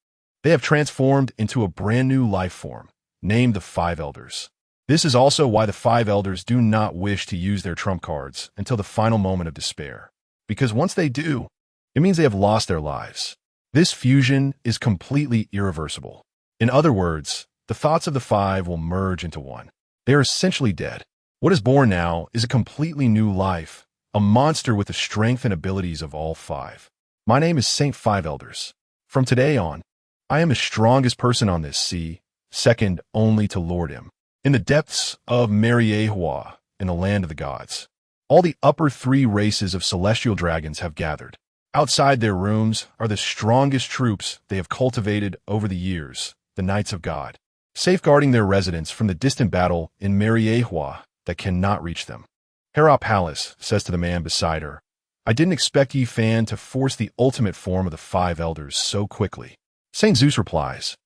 They have transformed into a brand new life form, named the 5 Elders. This is also why the 5 Elders do not wish to use their trump cards until the final moment of despair. Because once they do, it means they have lost their lives. This fusion is completely irreversible. In other words, the thoughts of the five will merge into one. They are essentially dead. What is born now is a completely new life, a monster with the strength and abilities of all five. My name is Saint Five Elders. From today on, I am the strongest person on this sea, second only to Lord M. In the depths of Mariehua, in the land of the gods, all the upper three races of celestial dragons have gathered. Outside their rooms are the strongest troops they have cultivated over the years, the Knights of God, safeguarding their residents from the distant battle in Mariehua that cannot reach them. Hera Palace says to the man beside her, I didn't expect Yi Fan to force the ultimate form of the five elders so quickly. Saint Zeus replies,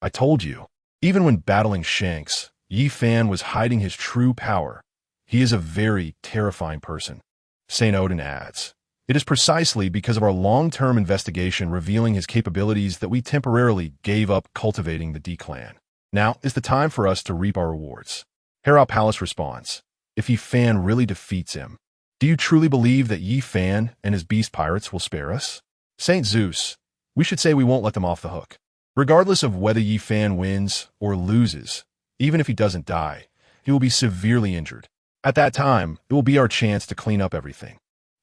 I told you. Even when battling Shanks, Yi Fan was hiding his true power. He is a very terrifying person. Saint Odin adds, it is precisely because of our long-term investigation revealing his capabilities that we temporarily gave up cultivating the D-Clan. Now is the time for us to reap our rewards. Hera Palace responds, if Yi Fan really defeats him, do you truly believe that Yi Fan and his beast pirates will spare us? Saint Zeus, we should say we won't let them off the hook. Regardless of whether Yi Fan wins or loses, even if he doesn't die, he will be severely injured. At that time, it will be our chance to clean up everything.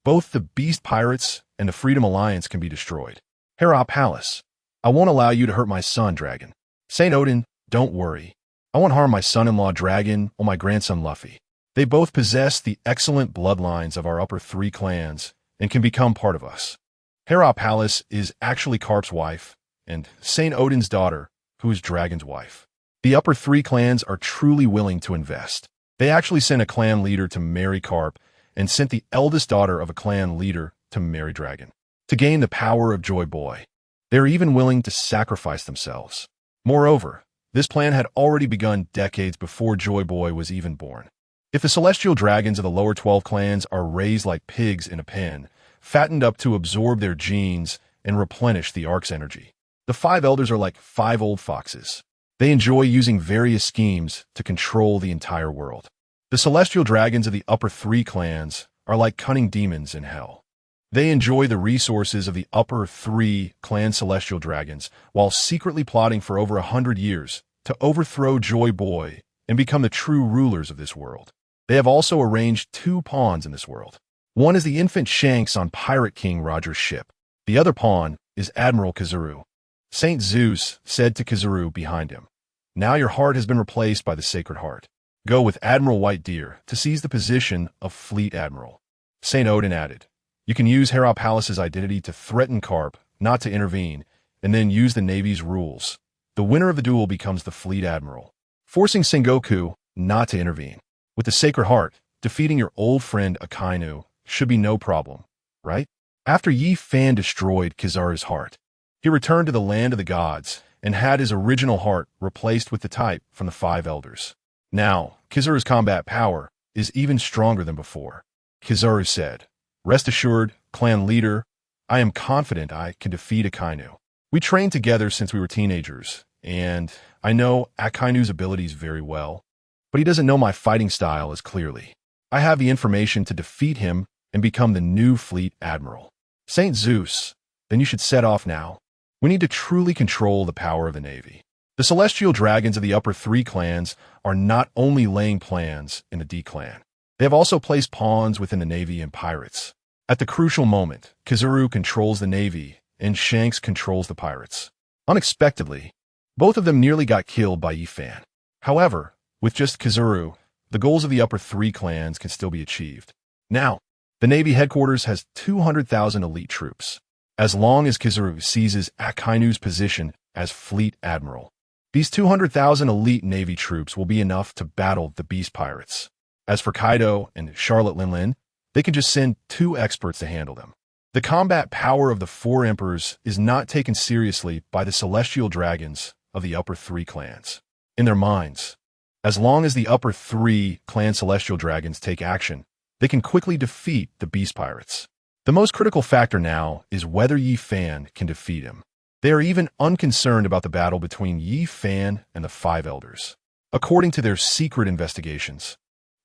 Both the beast pirates and the Freedom Alliance can be destroyed. Hera Palace, I won't allow you to hurt my son, Dragon. Saint Odin, don't worry. I won't harm my son-in-law, Dragon, or my grandson, Luffy. They both possess the excellent bloodlines of our upper three clans and can become part of us. Hera Palace is actually Carp's wife, and Saint Odin's daughter, who is Dragon's wife. The upper three clans are truly willing to invest. They actually sent a clan leader to marry Carp and sent the eldest daughter of a clan leader to marry Dragon, to gain the power of Joy Boy. They are even willing to sacrifice themselves. Moreover, this plan had already begun decades before Joy Boy was even born. If the celestial dragons of the lower 12 clans are raised like pigs in a pen, fattened up to absorb their genes and replenish the Ark's energy, the five elders are like 5 old foxes. They enjoy using various schemes to control the entire world. The celestial dragons of the upper three clans are like cunning demons in hell. They enjoy the resources of the upper three clan celestial dragons while secretly plotting for over 100 years to overthrow Joy Boy and become the true rulers of this world. They have also arranged 2 pawns in this world. One is the infant Shanks on Pirate King Roger's ship. The other pawn is Admiral Kizaru. Saint Zeus said to Kizaru behind him, now your heart has been replaced by the Sacred Heart. Go with Admiral White Deer to seize the position of Fleet Admiral. Saint Odin added, you can use Hera Palace's identity to threaten Carp not to intervene, and then use the Navy's rules. The winner of the duel becomes the Fleet Admiral, forcing Sengoku not to intervene. With the Sacred Heart, defeating your old friend Akainu should be no problem, right? After Yi Fan destroyed Kizaru's heart, he returned to the land of the gods and had his original heart replaced with the type from the 5 elders. Now, Kizaru's combat power is even stronger than before. Kizaru said, rest assured, clan leader, I am confident I can defeat Akainu. We trained together since we were teenagers, and I know Akainu's abilities very well, but he doesn't know my fighting style as clearly. I have the information to defeat him and become the new Fleet Admiral. Saint Zeus, then you should set off now. We need to truly control the power of the Navy. The celestial dragons of the upper three clans are not only laying plans in the D-Clan. They have also placed pawns within the Navy and pirates. At the crucial moment, Kizaru controls the Navy and Shanks controls the pirates. Unexpectedly, both of them nearly got killed by Yi Fan. However, with just Kizaru, the goals of the upper three clans can still be achieved. Now, the Navy headquarters has 200,000 elite troops. As long as Kizaru seizes Akainu's position as Fleet Admiral, these 200,000 elite Navy troops will be enough to battle the Beast Pirates. As for Kaido and Charlotte Linlin, they can just send 2 experts to handle them. The combat power of the 4 emperors is not taken seriously by the celestial dragons of the upper three clans. In their minds, as long as the upper 3 clan celestial dragons take action, they can quickly defeat the Beast Pirates. The most critical factor now is whether Yi Fan can defeat him. They are even unconcerned about the battle between Yi Fan and the 5 elders. According to their secret investigations,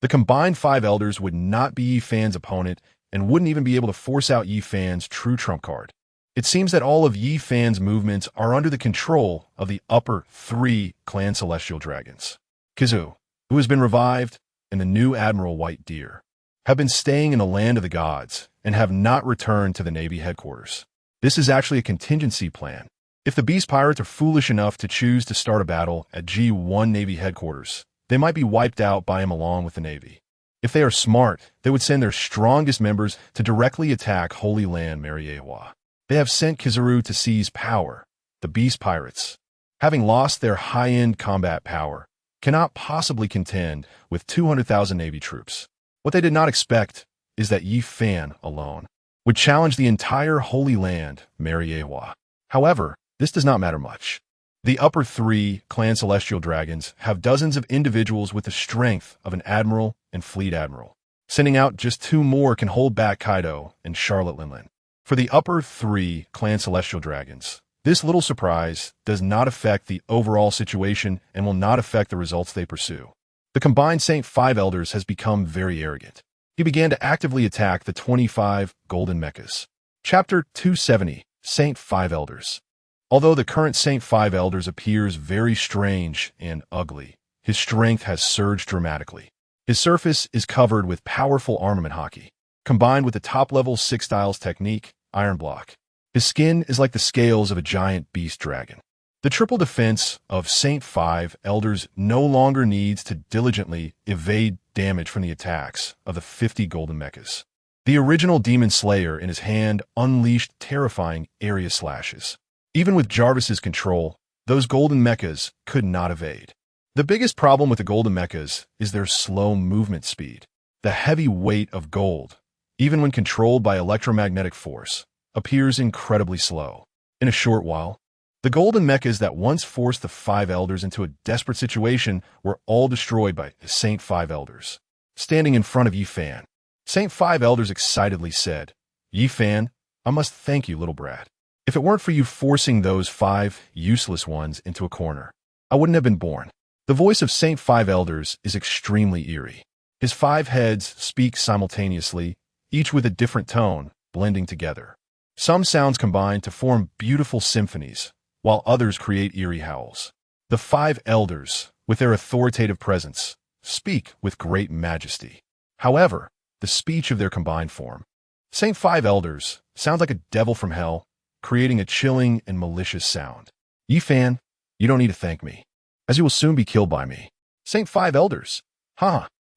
the combined 5 elders would not be Yi Fan's opponent and wouldn't even be able to force out Yi Fan's true trump card. It seems that all of Yi Fan's movements are under the control of the upper 3 clan celestial dragons. Kizu, who has been revived, and the new Admiral White Deer have been staying in the land of the gods and have not returned to the Navy headquarters. This is actually a contingency plan. If the Beast Pirates are foolish enough to choose to start a battle at G1 Navy headquarters, they might be wiped out by him along with the Navy. If they are smart, they would send their strongest members to directly attack Holy Land Mariewa. They have sent Kizaru to seize power. The Beast Pirates, having lost their high-end combat power, cannot possibly contend with 200,000 Navy troops. What they did not expect is that Yi Fan alone would challenge the entire Holy Land Mariewa. However, this does not matter much. The upper 3 clan celestial dragons have dozens of individuals with the strength of an admiral and fleet admiral. Sending out just 2 more can hold back Kaido and Charlotte Linlin. For the upper 3 clan celestial dragons, this little surprise does not affect the overall situation and will not affect the results they pursue. The combined Saint 5 Elders has become very arrogant. He began to actively attack the 25 golden mechas. Chapter 270, Saint 5 Elders. Although the current Saint 5 Elders appears very strange and ugly, his strength has surged dramatically. His surface is covered with powerful armament hockey, combined with the top-level 6 styles technique, Iron Block. His skin is like the scales of a giant beast dragon. The triple defense of Saint 5 Elders no longer needs to diligently evade damage from the attacks of the 50 golden mechas. The original Demon Slayer in his hand unleashed terrifying area slashes. Even with Jarvis's control, those golden mechas could not evade. The biggest problem with the golden mechas is their slow movement speed. The heavy weight of gold, even when controlled by electromagnetic force, appears incredibly slow. In a short while, the golden mechas that once forced the 5 Elders into a desperate situation were all destroyed by the Saint 5 Elders. Standing in front of Yi Fan, Saint 5 Elders excitedly said, "Yi Fan, I must thank you, little brat. If it weren't for you forcing those 5 useless ones into a corner, I wouldn't have been born." The voice of Saint 5 Elders is extremely eerie. His 5 heads speak simultaneously, each with a different tone, blending together. Some sounds combine to form beautiful symphonies, while others create eerie howls. The 5 Elders, with their authoritative presence, speak with great majesty. However, the speech of their combined form, Saint 5 Elders, sounds like a devil from hell, creating a chilling and malicious sound. "Yi Fan, you don't need to thank me, as you will soon be killed by me." Saint 5 Elders,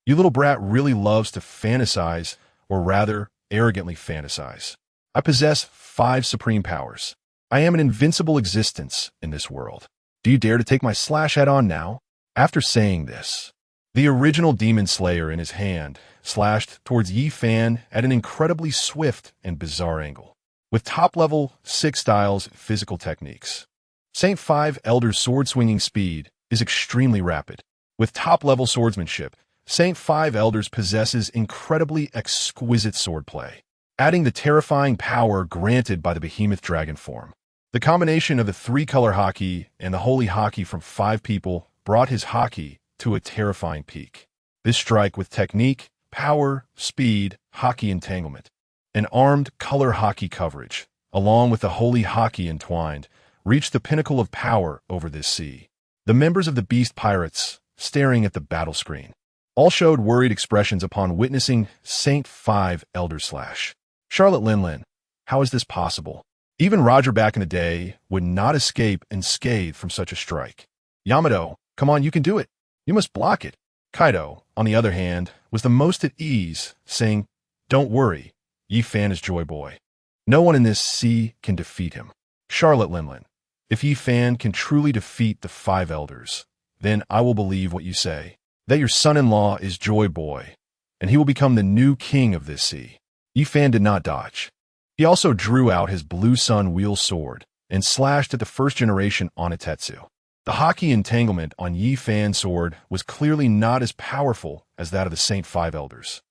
you little brat really loves to fantasize, or rather, arrogantly fantasize. I possess 5 supreme powers. I am an invincible existence in this world. Do you dare to take my slash head on now? After saying this, the original Demon Slayer in his hand slashed towards Yi Fan at an incredibly swift and bizarre angle. With top-level 6 styles physical techniques, Saint 5 Elder's sword-swinging speed is extremely rapid. With top-level swordsmanship, Saint 5 Elders possesses incredibly exquisite swordplay, adding the terrifying power granted by the behemoth dragon form. The combination of the 3-color hockey and the holy hockey from 5 people brought his hockey to a terrifying peak. This strike with technique, power, speed, hockey entanglement, and armed color hockey coverage, along with the holy hockey entwined, reached the pinnacle of power over this sea. The members of the Beast Pirates, staring at the battle screen, all showed worried expressions upon witnessing Saint 5 Elder slash. Charlotte Linlin, how is this possible? Even Roger back in the day would not escape unscathed from such a strike. Yamato, come on, you can do it. You must block it. Kaido, on the other hand, was the most at ease, saying, "Don't worry, Yi Fan is Joy Boy. No one in this sea can defeat him." Charlotte Linlin, if Yi Fan can truly defeat the 5 Elders, then I will believe what you say, that your son-in-law is Joy Boy, and he will become the new king of this sea. Yi Fan did not dodge. He also drew out his Blue Sun wheel sword and slashed at the first-generation Onitetsu. The hockey entanglement on Yi Fan's sword was clearly not as powerful as that of the Saint 5 Elders.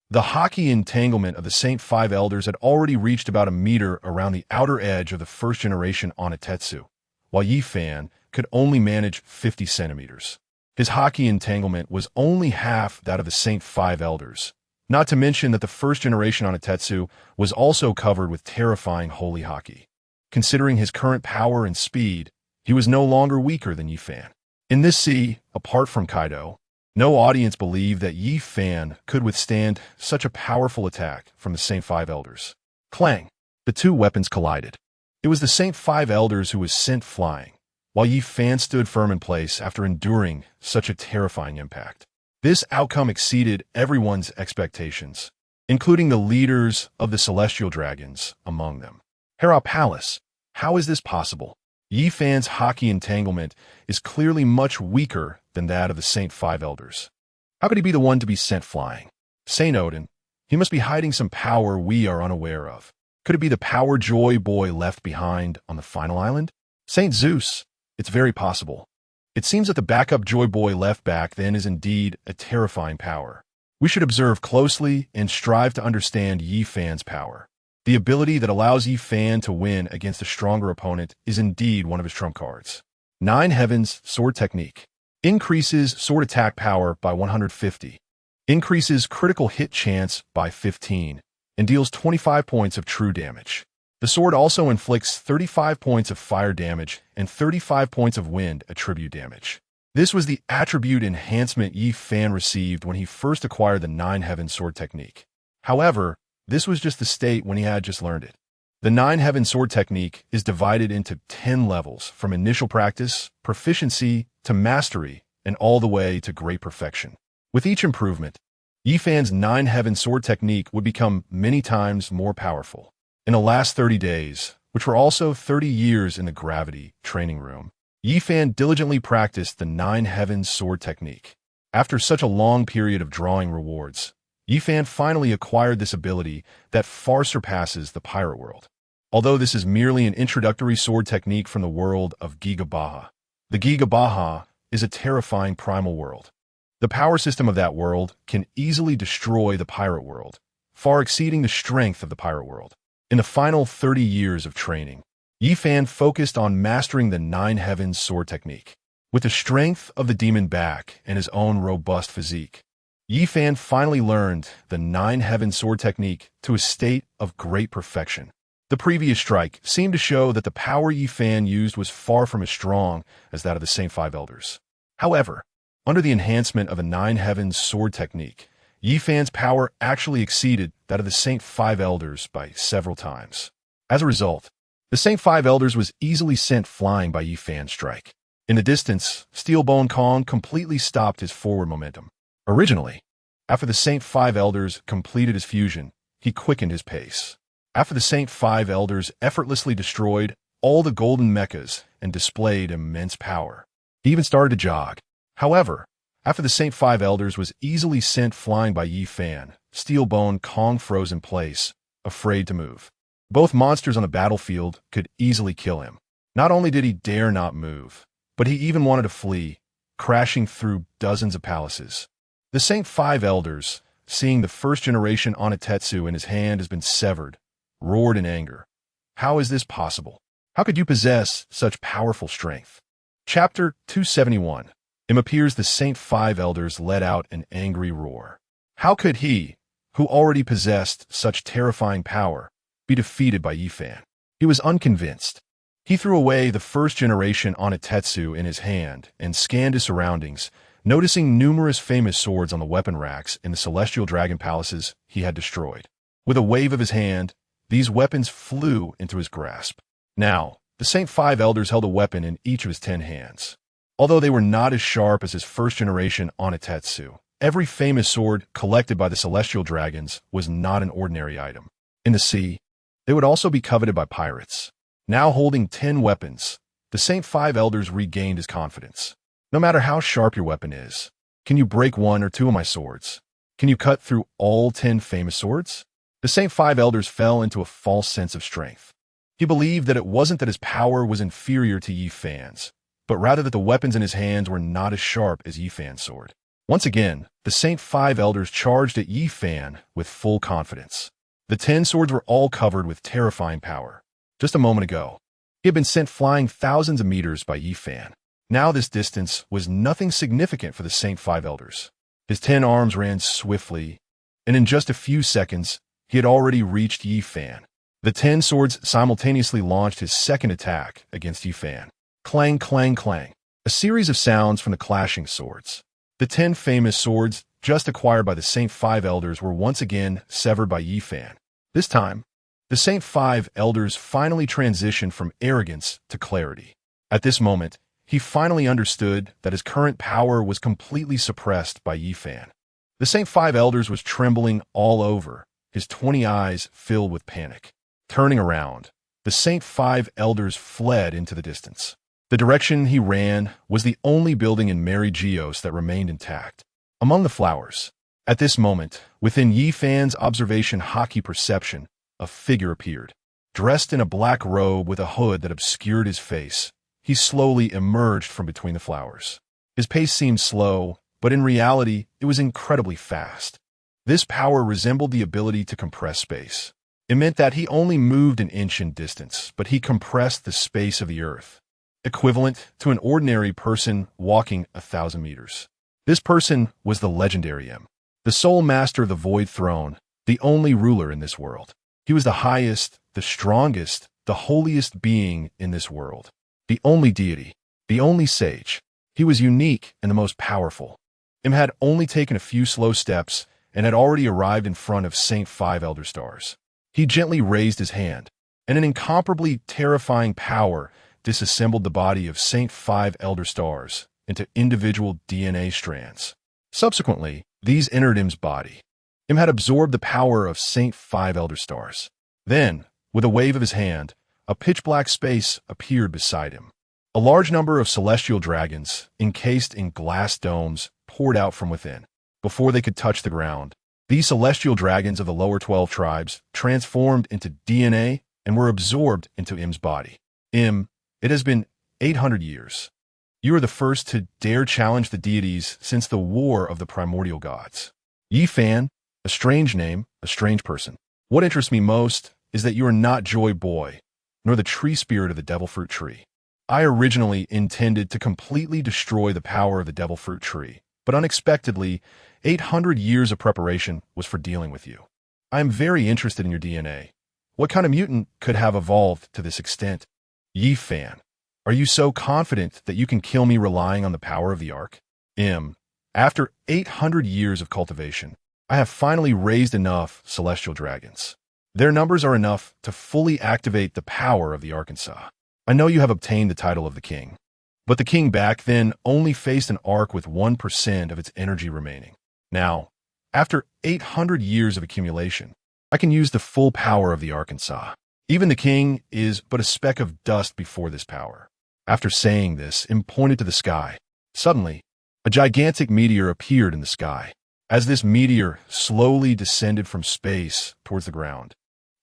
The hockey entanglement of the Saint 5 Elders had already reached about a meter around the outer edge of the first-generation Onitetsu, while Yi Fan could only manage 50 centimeters. His hockey entanglement was only half that of the Saint 5 Elders, not to mention that the first-generation Onitetsu was also covered with terrifying holy hockey. Considering his current power and speed, he was no longer weaker than Yi Fan. In this sea, apart from Kaido, no audience believed that Yi Fan could withstand such a powerful attack from the Saint Five Elders. Clang! The two weapons collided. It was the Saint Five Elders who was sent flying, while Yi Fan stood firm in place after enduring such a terrifying impact. This outcome exceeded everyone's expectations, including the leaders of the Celestial Dragons among them. Hera Palace, how is this possible? Yi Fan's Haki entanglement is clearly much weaker than that of the Saint Five Elders. How could he be the one to be sent flying? Saint Odin, he must be hiding some power we are unaware of. Could it be the power Joy Boy left behind on the final island? Saint Zeus, it's very possible. It seems that the backup Joy Boy left back then is indeed a terrifying power. We should observe closely and strive to understand Yi Fan's power. The ability that allows Yi Fan to win against a stronger opponent is indeed one of his trump cards. Nine Heavens Sword Technique. Increases sword attack power by 150. Increases critical hit chance by 15. And deals 25 points of true damage. The sword also inflicts 35 points of fire damage and 35 points of wind attribute damage. This was the attribute enhancement Yi Fan received when he first acquired the Nine Heavens Sword Technique. However, this was just the state when he had just learned it. The Nine Heavens Sword Technique is divided into 10 levels, from initial practice, proficiency, to mastery, and all the way to great perfection. With each improvement, Yi Fan's Nine Heavens Sword Technique would become many times more powerful. In the last 30 days, which were also 30 years in the Gravity training room, Yi Fan diligently practiced the Nine Heavens Sword Technique. After such a long period of drawing rewards, Yi Fan finally acquired this ability that far surpasses the pirate world. Although this is merely an introductory sword technique from the world of Giga Baja, the Giga Baja is a terrifying primal world. The power system of that world can easily destroy the pirate world, far exceeding the strength of the pirate world. In the final 30 years of training, Yi Fan focused on mastering the Nine Heavens Sword Technique. With the strength of the demon back and his own robust physique, Yi Fan finally learned the Nine Heavens Sword Technique to a state of great perfection. The previous strike seemed to show that the power Yi Fan used was far from as strong as that of the Saint Five Elders. However, under the enhancement of the Nine Heavens Sword Technique, Yi Fan's power actually exceeded that of the Saint Five Elders by several times. As a result, the Saint Five Elders was easily sent flying by Yi Fan's strike. In the distance, Steelbone Kong completely stopped his forward momentum. Originally, after the Saint Five Elders completed his fusion, he quickened his pace. After the Saint Five Elders effortlessly destroyed all the golden mechas and displayed immense power, he even started to jog. However, after the Saint Five Elders was easily sent flying by Yi Fan, Steelbone Kong froze in place, afraid to move. Both monsters on the battlefield could easily kill him. Not only did he dare not move, but he even wanted to flee, crashing through dozens of palaces. The Saint Five Elders, seeing the first generation Onitetsu in his hand has been severed, roared in anger. How is this possible? How could you possess such powerful strength? Chapter 271. It appears the Saint Five Elders let out an angry roar. How could he, who already possessed such terrifying power, be defeated by Yi Fan? He was unconvinced. He threw away the first generation Onitetsu in his hand and scanned his surroundings, noticing numerous famous swords on the weapon racks in the Celestial Dragon Palaces he had destroyed. With a wave of his hand, these weapons flew into his grasp. Now, the Saint Five Elders held a weapon in each of his 10 hands. Although they were not as sharp as his first generation Onitetsu, every famous sword collected by the Celestial Dragons was not an ordinary item. In the sea, they would also be coveted by pirates. Now holding 10 weapons, the Saint Five Elders regained his confidence. No matter how sharp your weapon is, can you break one or two of my swords? Can you cut through all 10 famous swords? The Saint Five Elders fell into a false sense of strength. He believed that it wasn't that his power was inferior to Yi Fan's, but rather that the weapons in his hands were not as sharp as Yi Fan's sword. Once again, the Saint Five Elders charged at Yi Fan with full confidence. The 10 swords were all covered with terrifying power. Just a moment ago, he had been sent flying thousands of meters by Yi Fan. Now this distance was nothing significant for the Saint Five Elders. His 10 arms ran swiftly, and in just a few seconds, he had already reached Yi Fan. The 10 swords simultaneously launched his second attack against Yifan. Clang, clang, clang. A series of sounds from the clashing swords. The 10 famous swords just acquired by the Saint Five Elders were once again severed by Yifan. This time, the Saint Five Elders finally transitioned from arrogance to clarity. At this moment, he finally understood that his current power was completely suppressed by Yifan. The Saint Five Elders was trembling all over, his 20 eyes filled with panic. Turning around, the Saint Five Elders fled into the distance. The direction he ran was the only building in Mary Geos that remained intact. Among the flowers, at this moment, within Yifan's observation hockey perception, a figure appeared. Dressed in a black robe with a hood that obscured his face, he slowly emerged from between the flowers. His pace seemed slow, but in reality, it was incredibly fast. This power resembled the ability to compress space. It meant that he only moved an inch in distance, but he compressed the space of the earth, equivalent to an ordinary person walking 1,000 meters. This person was the legendary M, the sole master of the Void Throne, the only ruler in this world. He was the highest, the strongest, the holiest being in this world, the only deity, the only sage. He was unique and the most powerful. M had only taken a few slow steps and had already arrived in front of Saint Five Elder Stars. He gently raised his hand, and an incomparably terrifying power disassembled the body of Saint Five Elder Stars into individual DNA strands. Subsequently, these entered M's body. M had absorbed the power of Saint Five Elder Stars. Then, with a wave of his hand, a pitch-black space appeared beside him. A large number of celestial dragons, encased in glass domes, poured out from within. Before they could touch the ground, these celestial dragons of the lower 12 tribes transformed into DNA and were absorbed into M's body. M, it has been 800 years. You are the first to dare challenge the deities since the War of the Primordial Gods. Yifan, a strange name, a strange person. What interests me most is that you are not Joy Boy, nor the tree spirit of the Devil Fruit Tree. I originally intended to completely destroy the power of the Devil Fruit Tree, but unexpectedly, 800 years of preparation was for dealing with you. I am very interested in your DNA. What kind of mutant could have evolved to this extent? Yifan, are you so confident that you can kill me relying on the power of the Ark? M, after 800 years of cultivation, I have finally raised enough celestial dragons. Their numbers are enough to fully activate the power of the Arkansas. I know you have obtained the title of the king, but the king back then only faced an Ark with 1% of its energy remaining. Now, after 800 years of accumulation, I can use the full power of the Arkansas. Even the king is but a speck of dust before this power. After saying this, M pointed to the sky. Suddenly, a gigantic meteor appeared in the sky. As this meteor slowly descended from space towards the ground,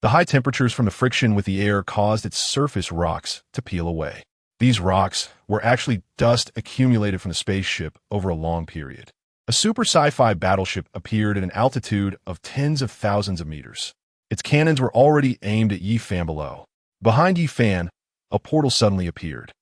the high temperatures from the friction with the air caused its surface rocks to peel away. These rocks were actually dust accumulated from the spaceship over a long period. A super sci-fi battleship appeared at an altitude of tens of thousands of meters. Its cannons were already aimed at Yifan below. Behind Yifan, a portal suddenly appeared.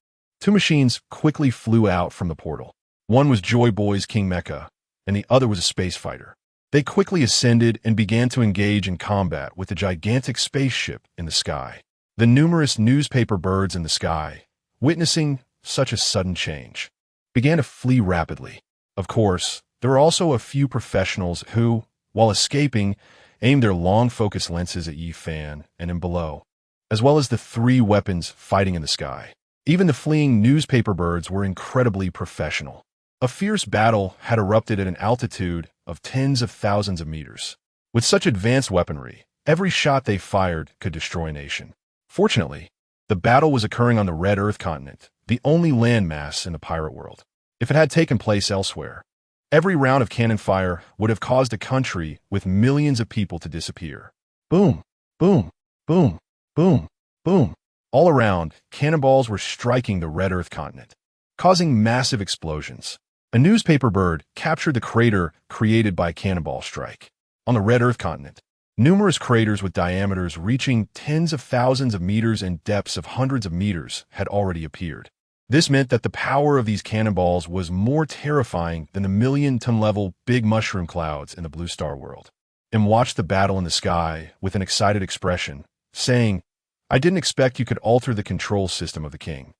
Two machines quickly flew out from the portal. One was Joy Boy's King Mecha, and the other was a space fighter. They quickly ascended and began to engage in combat with the gigantic spaceship in the sky. The numerous newspaper birds in the sky, witnessing such a sudden change, began to flee rapidly. Of course, there were also a few professionals who, while escaping, aimed their long focus lenses at Yifan and him below, as well as the three weapons fighting in the sky. Even the fleeing newspaper birds were incredibly professional. A fierce battle had erupted at an altitude of tens of thousands of meters. With such advanced weaponry, every shot they fired could destroy a nation. Fortunately, the battle was occurring on the Red Earth continent, the only landmass in the pirate world. If it had taken place elsewhere, every round of cannon fire would have caused a country with millions of people to disappear. Boom, boom, boom, boom, boom. All around, cannonballs were striking the Red Earth continent, causing massive explosions. A newspaper bird captured the crater created by a cannonball strike. On the Red Earth continent, numerous craters with diameters reaching tens of thousands of meters and depths of hundreds of meters had already appeared. This meant that the power of these cannonballs was more terrifying than the million-ton-level big mushroom clouds in the Blue Star world. M watched the battle in the sky with an excited expression, saying, "I didn't expect you could alter the control system of the king.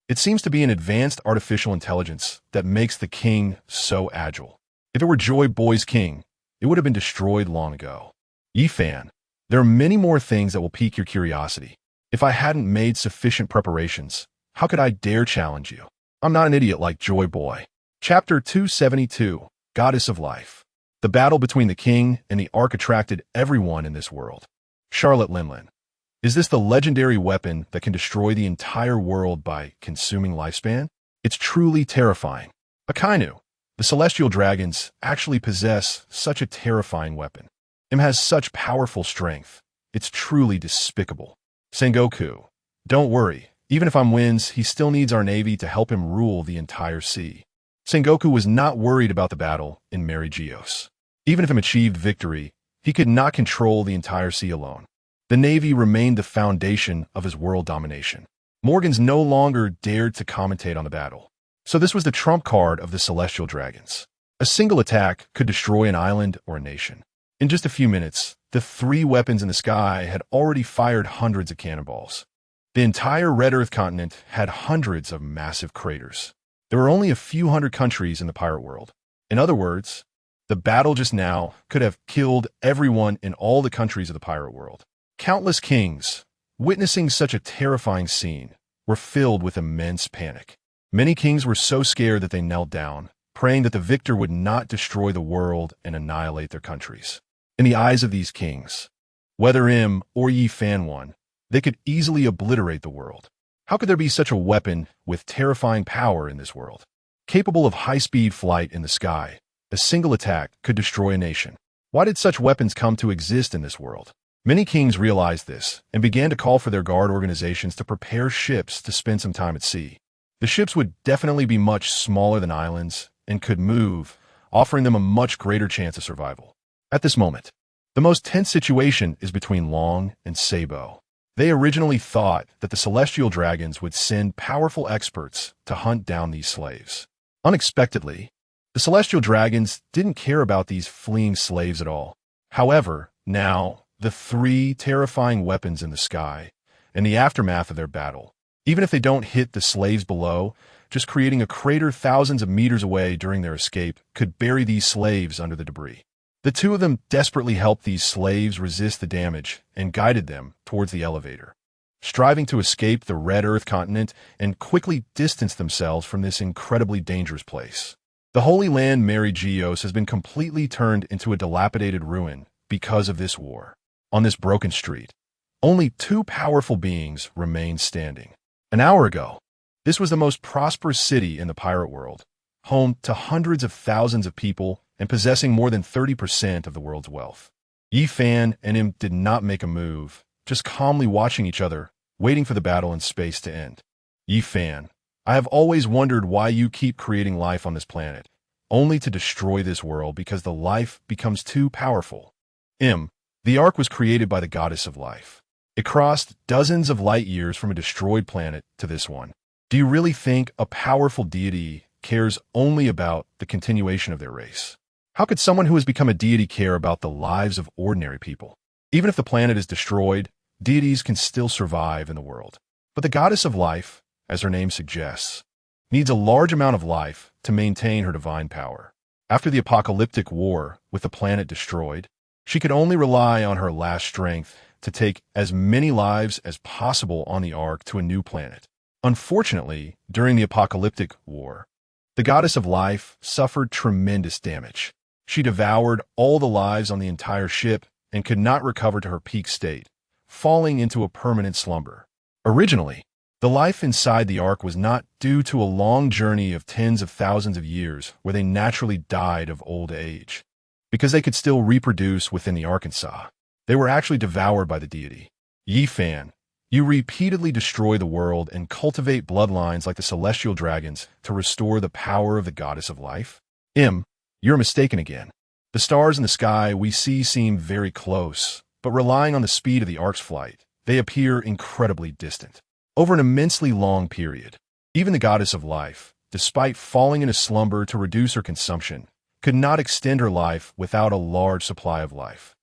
It seems to be an advanced artificial intelligence that makes the king so agile. If it were Joy Boy's king, it would have been destroyed long ago. Yifan, there are many more things that will pique your curiosity. If I hadn't made sufficient preparations, how could I dare challenge you? I'm not an idiot like Joy Boy." Chapter 272, Goddess of Life. The battle between the king and the Ark attracted everyone in this world. Charlotte Linlin. Is this the legendary weapon that can destroy the entire world by consuming lifespan? It's truly terrifying. Akainu, the celestial dragons actually possess such a terrifying weapon. It has such powerful strength. It's truly despicable. Sengoku, don't worry. Even if wins, he still needs our navy to help him rule the entire sea. Sengoku was not worried about the battle in Mary Geos. Even if he achieved victory, he could not control the entire sea alone. The navy remained the foundation of his world domination. Morgans no longer dared to commentate on the battle. So this was the trump card of the celestial dragons. A single attack could destroy an island or a nation. In just a few minutes, the three weapons in the sky had already fired hundreds of cannonballs. The entire Red Earth continent had hundreds of massive craters. There were only a few hundred countries in the pirate world. In other words, the battle just now could have killed everyone in all the countries of the pirate world. Countless kings, witnessing such a terrifying scene, were filled with immense panic. Many kings were so scared that they knelt down, praying that the victor would not destroy the world and annihilate their countries. In the eyes of these kings, whether Im or Yi Fan won, they could easily obliterate the world. How could there be such a weapon with terrifying power in this world? Capable of high-speed flight in the sky, a single attack could destroy a nation. Why did such weapons come to exist in this world? Many kings realized this and began to call for their guard organizations to prepare ships to spend some time at sea. The ships would definitely be much smaller than islands and could move, offering them a much greater chance of survival. At this moment, the most tense situation is between Long and Sabo. They originally thought that the celestial dragons would send powerful experts to hunt down these slaves. Unexpectedly, the celestial dragons didn't care about these fleeing slaves at all. However, now, the three terrifying weapons in the sky, and the aftermath of their battle, even if they don't hit the slaves below, just creating a crater thousands of meters away during their escape could bury these slaves under the debris. The two of them desperately helped these slaves resist the damage and guided them towards the elevator, striving to escape the Red Earth continent and quickly distance themselves from this incredibly dangerous place. The Holy Land Mary Geos has been completely turned into a dilapidated ruin because of this war. On this broken street, only two powerful beings remain standing. An hour ago, this was the most prosperous city in the pirate world, home to hundreds of thousands of people and possessing more than 30% of the world's wealth. Yi Fan and Im did not make a move, just calmly watching each other, waiting for the battle in space to end. Yi Fan, I have always wondered why you keep creating life on this planet, only to destroy this world because the life becomes too powerful. Im, the Ark was created by the Goddess of Life. It crossed dozens of light years from a destroyed planet to this one. Do you really think a powerful deity cares only about the continuation of their race? How could someone who has become a deity care about the lives of ordinary people? Even if the planet is destroyed, deities can still survive in the world. But the Goddess of Life, as her name suggests, needs a large amount of life to maintain her divine power. After the apocalyptic war with the planet destroyed, she could only rely on her last strength to take as many lives as possible on the Ark to a new planet. Unfortunately, during the apocalyptic war, the Goddess of Life suffered tremendous damage. She devoured all the lives on the entire ship and could not recover to her peak state, falling into a permanent slumber. Originally, the life inside the Ark was not due to a long journey of tens of thousands of years where they naturally died of old age. Because they could still reproduce within the Arkansas, they were actually devoured by the deity. Yi Fan, you repeatedly destroy the world and cultivate bloodlines like the celestial dragons to restore the power of the Goddess of Life? Im, you're mistaken again. The stars in the sky we see seem very close, but relying on the speed of the Ark's flight, they appear incredibly distant. Over an immensely long period, even the Goddess of Life, despite falling into slumber to reduce her consumption, could not extend her life without a large supply of life.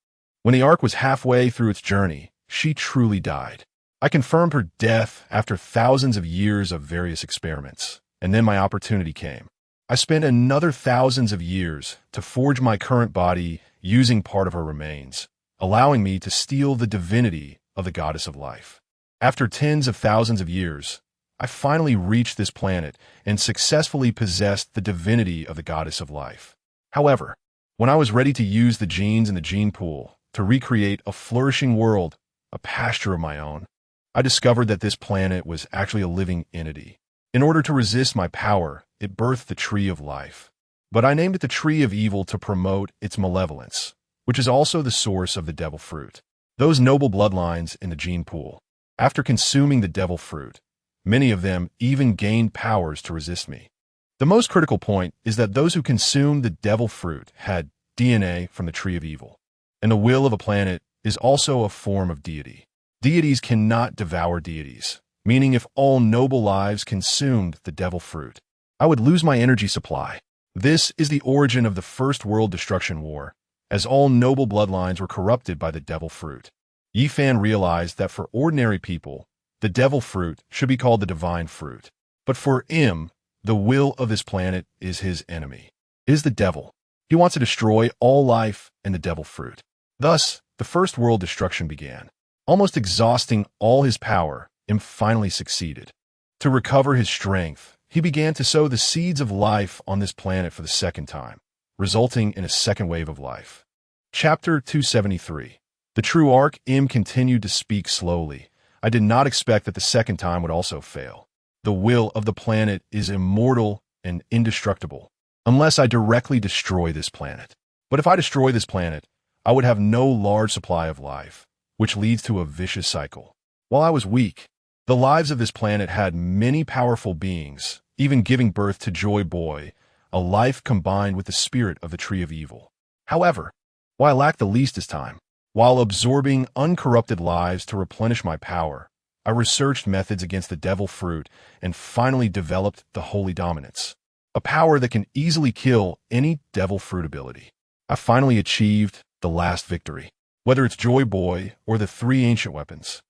When the Ark was halfway through its journey, she truly died. I confirmed her death after thousands of years of various experiments, and then my opportunity came. I spent another thousands of years to forge my current body using part of her remains, allowing me to steal the divinity of the goddess of life. After tens of thousands of years, I finally reached this planet and successfully possessed the divinity of the goddess of life. However, when I was ready to use the genes in the gene pool to recreate a flourishing world, a pasture of my own, I discovered that this planet was actually a living entity. In order to resist my power, it birthed the tree of life. But I named it the tree of evil to promote its malevolence, which is also the source of the devil fruit. Those noble bloodlines in the gene pool, after consuming the devil fruit, many of them even gained powers to resist me. The most critical point is that those who consumed the devil fruit had DNA from the tree of evil, and the will of a planet is also a form of deity. Deities cannot devour deities, meaning if all noble lives consumed the devil fruit, I would lose my energy supply. This is the origin of the First World Destruction War, as all noble bloodlines were corrupted by the devil fruit. Yifan realized that for ordinary people, the devil fruit should be called the divine fruit. But for him, the will of this planet is his enemy. It is the devil. He wants to destroy all life and the devil fruit. Thus, the First World Destruction began. Almost exhausting all his power, Im finally succeeded. To recover his strength, he began to sow the seeds of life on this planet for the second time, resulting in a second wave of life. Chapter 273. The true arc. Im continued to speak slowly. I did not expect that the second time would also fail. The will of the planet is immortal and indestructible, unless I directly destroy this planet. But if I destroy this planet, I would have no large supply of life, which leads to a vicious cycle. While I was weak, the lives of this planet had many powerful beings, even giving birth to Joy Boy, a life combined with the spirit of the tree of evil. However, while I lacked the least this time, while absorbing uncorrupted lives to replenish my power, I researched methods against the devil fruit and finally developed the Holy Dominance, a power that can easily kill any devil fruit ability. I finally achieved the last victory, whether it's Joy Boy or the three ancient weapons.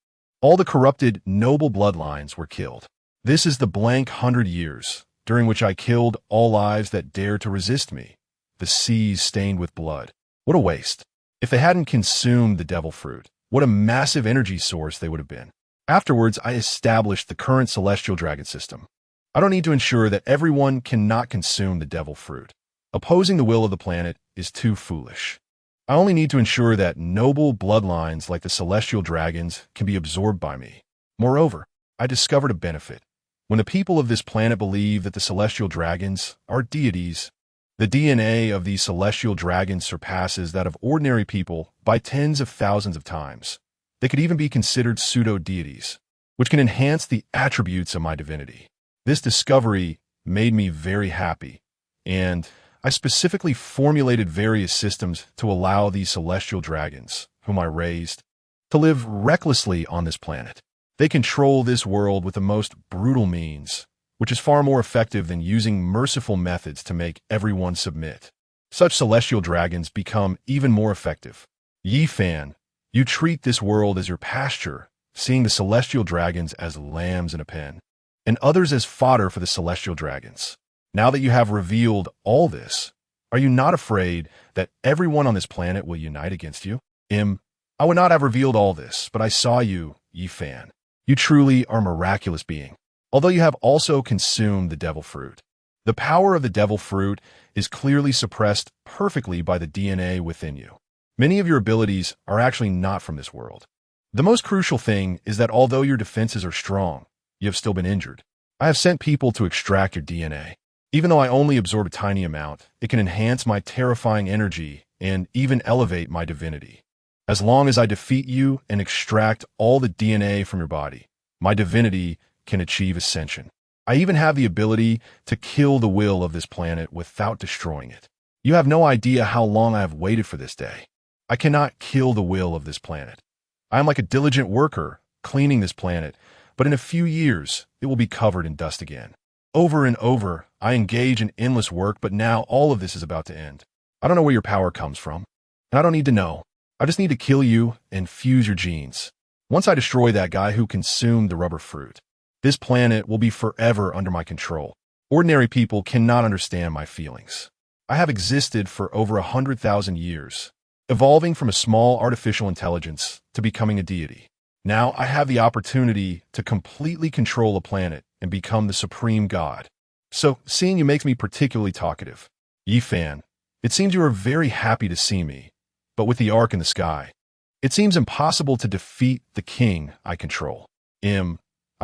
All the corrupted noble bloodlines were killed. This is the blank 100 years, during which I killed all lives that dared to resist me, the seas stained with blood. What a waste. If they hadn't consumed the devil fruit, what a massive energy source they would have been. Afterwards, I established the current celestial dragon system. I don't need to ensure that everyone cannot consume the devil fruit. Opposing the will of the planet is too foolish. I only need to ensure that noble bloodlines like the celestial dragons can be absorbed by me. Moreover, I discovered a benefit. When the people of this planet believe that the celestial dragons are deities, the DNA of these celestial dragons surpasses that of ordinary people by tens of thousands of times. They could even be considered pseudo-deities, which can enhance the attributes of my divinity. This discovery made me very happy, and I specifically formulated various systems to allow these celestial dragons, whom I raised, to live recklessly on this planet. They control this world with the most brutal means, which is far more effective than using merciful methods to make everyone submit. Such celestial dragons become even more effective. Yifan, you treat this world as your pasture, seeing the celestial dragons as lambs in a pen, and others as fodder for the celestial dragons. Now that you have revealed all this, are you not afraid that everyone on this planet will unite against you? I would not have revealed all this, but I saw you, Yifan. You truly are a miraculous being, although you have also consumed the devil fruit. The power of the devil fruit is clearly suppressed perfectly by the DNA within you. Many of your abilities are actually not from this world. The most crucial thing is that although your defenses are strong, you have still been injured. I have sent people to extract your DNA. Even though I only absorb a tiny amount, it can enhance my terrifying energy and even elevate my divinity. As long as I defeat you and extract all the DNA from your body, my divinity can achieve ascension. I even have the ability to kill the will of this planet without destroying it. You have no idea how long I have waited for this day. I cannot kill the will of this planet. I am like a diligent worker cleaning this planet, but in a few years, it will be covered in dust again. Over and over, I engage in endless work, but now all of this is about to end. I don't know where your power comes from, and I don't need to know. I just need to kill you and fuse your genes. Once I destroy that guy who consumed the rubber fruit, this planet will be forever under my control. Ordinary people cannot understand my feelings. I have existed for over 100,000 years, evolving from a small artificial intelligence to becoming a deity. Now I have the opportunity to completely control a planet and become the supreme god. So, seeing you makes me particularly talkative. Yifan, it seems you are very happy to see me, but with the arc in the sky, it seems impossible to defeat the king I control. I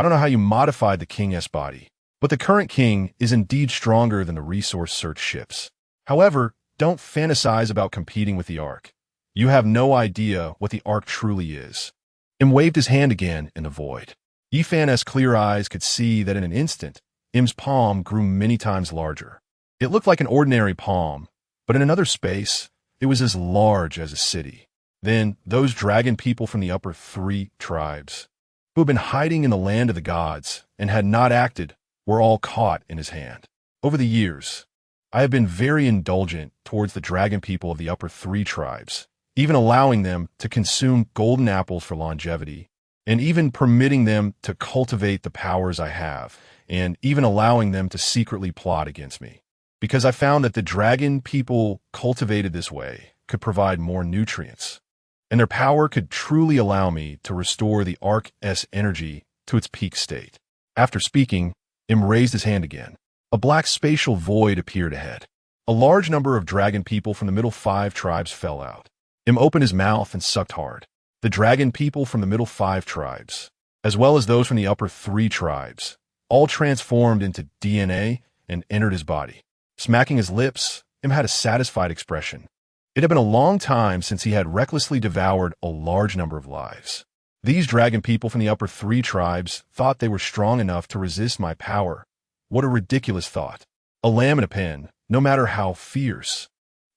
don't know how you modified the king's body, but the current king is indeed stronger than the resource search ships. However, don't fantasize about competing with the arc. You have no idea what the arc truly is. Waved his hand again in the void. Yifan's clear eyes could see that in an instant, Im's palm grew many times larger. It looked like an ordinary palm, but in another space, it was as large as a city. Then, those dragon people from the upper 3 tribes, who had been hiding in the land of the gods and had not acted, were all caught in his hand. Over the years, I have been very indulgent towards the dragon people of the upper 3 tribes, even allowing them to consume golden apples for longevity, and even permitting them to cultivate the powers I have, and even allowing them to secretly plot against me. Because I found that the dragon people cultivated this way could provide more nutrients, and their power could truly allow me to restore the Arc's energy to its peak state. After speaking, Im raised his hand again. A black spatial void appeared ahead. A large number of dragon people from the middle 5 tribes fell out. Im opened his mouth and sucked hard. The dragon people from the middle 5 tribes, as well as those from the upper 3 tribes, all transformed into DNA and entered his body. Smacking his lips, Im had a satisfied expression. It had been a long time since he had recklessly devoured a large number of lives. These dragon people from the upper 3 tribes thought they were strong enough to resist my power. What a ridiculous thought. A lamb in a pen, no matter how fierce,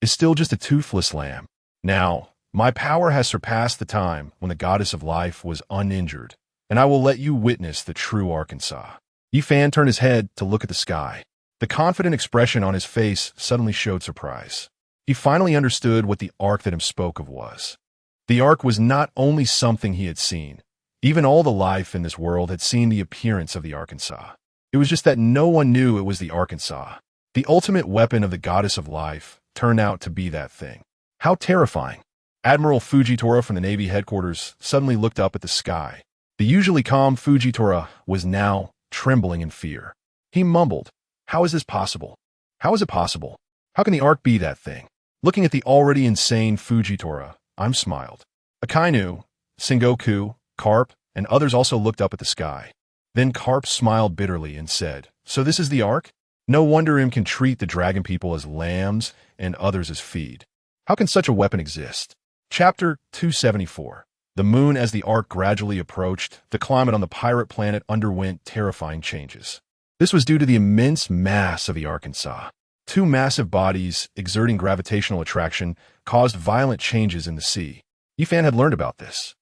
is still just a toothless lamb. Now, my power has surpassed the time when the goddess of life was uninjured, and I will let you witness the true Arkansas. Yifan turned his head to look at the sky. The confident expression on his face suddenly showed surprise. He finally understood what the arc that Im spoke of was. The arc was not only something he had seen. Even all the life in this world had seen the appearance of the Arkansas. It was just that no one knew it was the Arkansas. The ultimate weapon of the goddess of life turned out to be that thing. How terrifying. Admiral Fujitora from the Navy headquarters suddenly looked up at the sky. The usually calm Fujitora was now trembling in fear. He mumbled, "How is this possible? How is it possible? How can the arc be that thing?" Looking at the already insane Fujitora, I'm smiled. Akainu, Sengoku, Carp, and others also looked up at the sky. Then Carp smiled bitterly and said, "So this is the arc? No wonder Im can treat the dragon people as lambs and others as feed. How can such a weapon exist?" Chapter 274. The moon. As the arc gradually approached, the climate on the pirate planet underwent terrifying changes. This was due to the immense mass of the Arkansas. 2 massive bodies exerting gravitational attraction caused violent changes in the sea. Yifan had learned about this.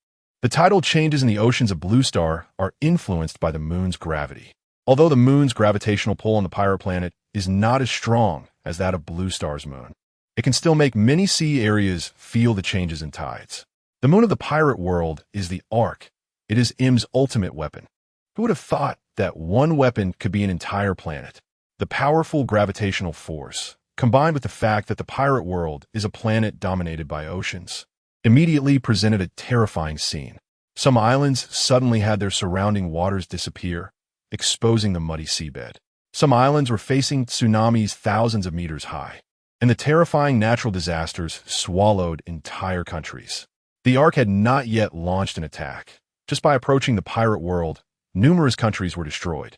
The tidal changes in the oceans of Blue Star are influenced by the moon's gravity. Although the moon's gravitational pull on the pirate planet is not as strong as that of Blue Star's moon, it can still make many sea areas feel the changes in tides. The moon of the pirate world is the arc. It is Im's ultimate weapon. Who would have thought that one weapon could be an entire planet? The powerful gravitational force, combined with the fact that the pirate world is a planet dominated by oceans, immediately presented a terrifying scene. Some islands suddenly had their surrounding waters disappear, exposing the muddy seabed. Some islands were facing tsunamis thousands of meters high, and the terrifying natural disasters swallowed entire countries. The arc had not yet launched an attack. Just by approaching the pirate world, numerous countries were destroyed.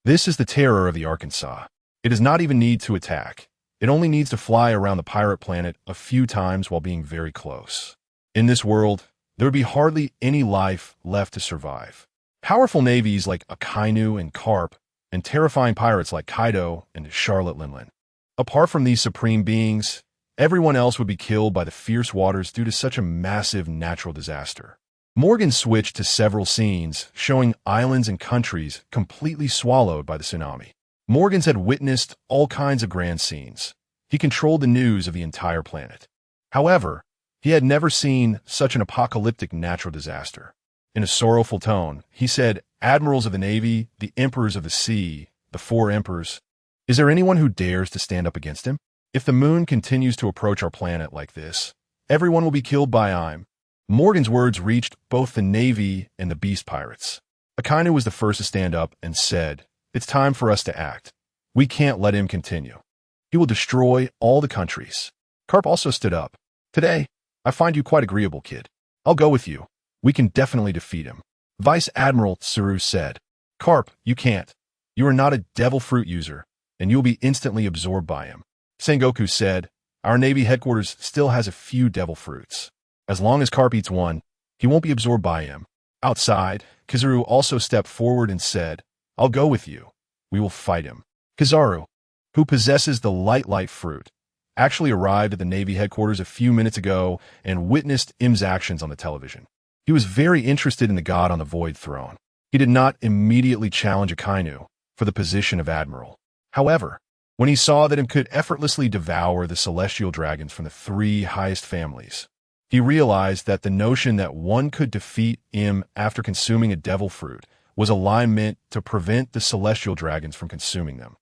This is the terror of the Arkansas. It does not even need to attack. It only needs to fly around the pirate planet a few times while being very close. In this world, there would be hardly any life left to survive. Powerful navies like Akainu and Carp, and terrifying pirates like Kaido and Charlotte Linlin. Apart from these supreme beings, everyone else would be killed by the fierce waters due to such a massive natural disaster. Morgan switched to several scenes showing islands and countries completely swallowed by the tsunami. Morgan's had witnessed all kinds of grand scenes. He controlled the news of the entire planet. However, he had never seen such an apocalyptic natural disaster. In a sorrowful tone, he said, "Admirals of the Navy, the Emperors of the Sea, the four Emperors, is there anyone who dares to stand up against him? If the moon continues to approach our planet like this, everyone will be killed by I'm." Morgan's words reached both the Navy and the Beast Pirates. Akainu was the first to stand up and said, "It's time for us to act. We can't let him continue. He will destroy all the countries." Carp also stood up. "Today, I find you quite agreeable, kid. I'll go with you. We can definitely defeat him." Vice Admiral Tsuru said, "Carp, you can't. You are not a devil fruit user, and you'll be instantly absorbed by him." Sengoku said, "Our Navy headquarters still has a few devil fruits. As long as Carp eats one, he won't be absorbed by him." Outside, Kizaru also stepped forward and said, "I'll go with you. We will fight him." Kizaru, who possesses the light fruit, actually arrived at the Navy headquarters a few minutes ago and witnessed Im's actions on the television. He was very interested in the god on the Void Throne. He did not immediately challenge Akainu for the position of admiral. However, when he saw that Im could effortlessly devour the celestial dragons from the three highest families, he realized that the notion that one could defeat Im after consuming a devil fruit was a lie meant to prevent the celestial dragons from consuming them,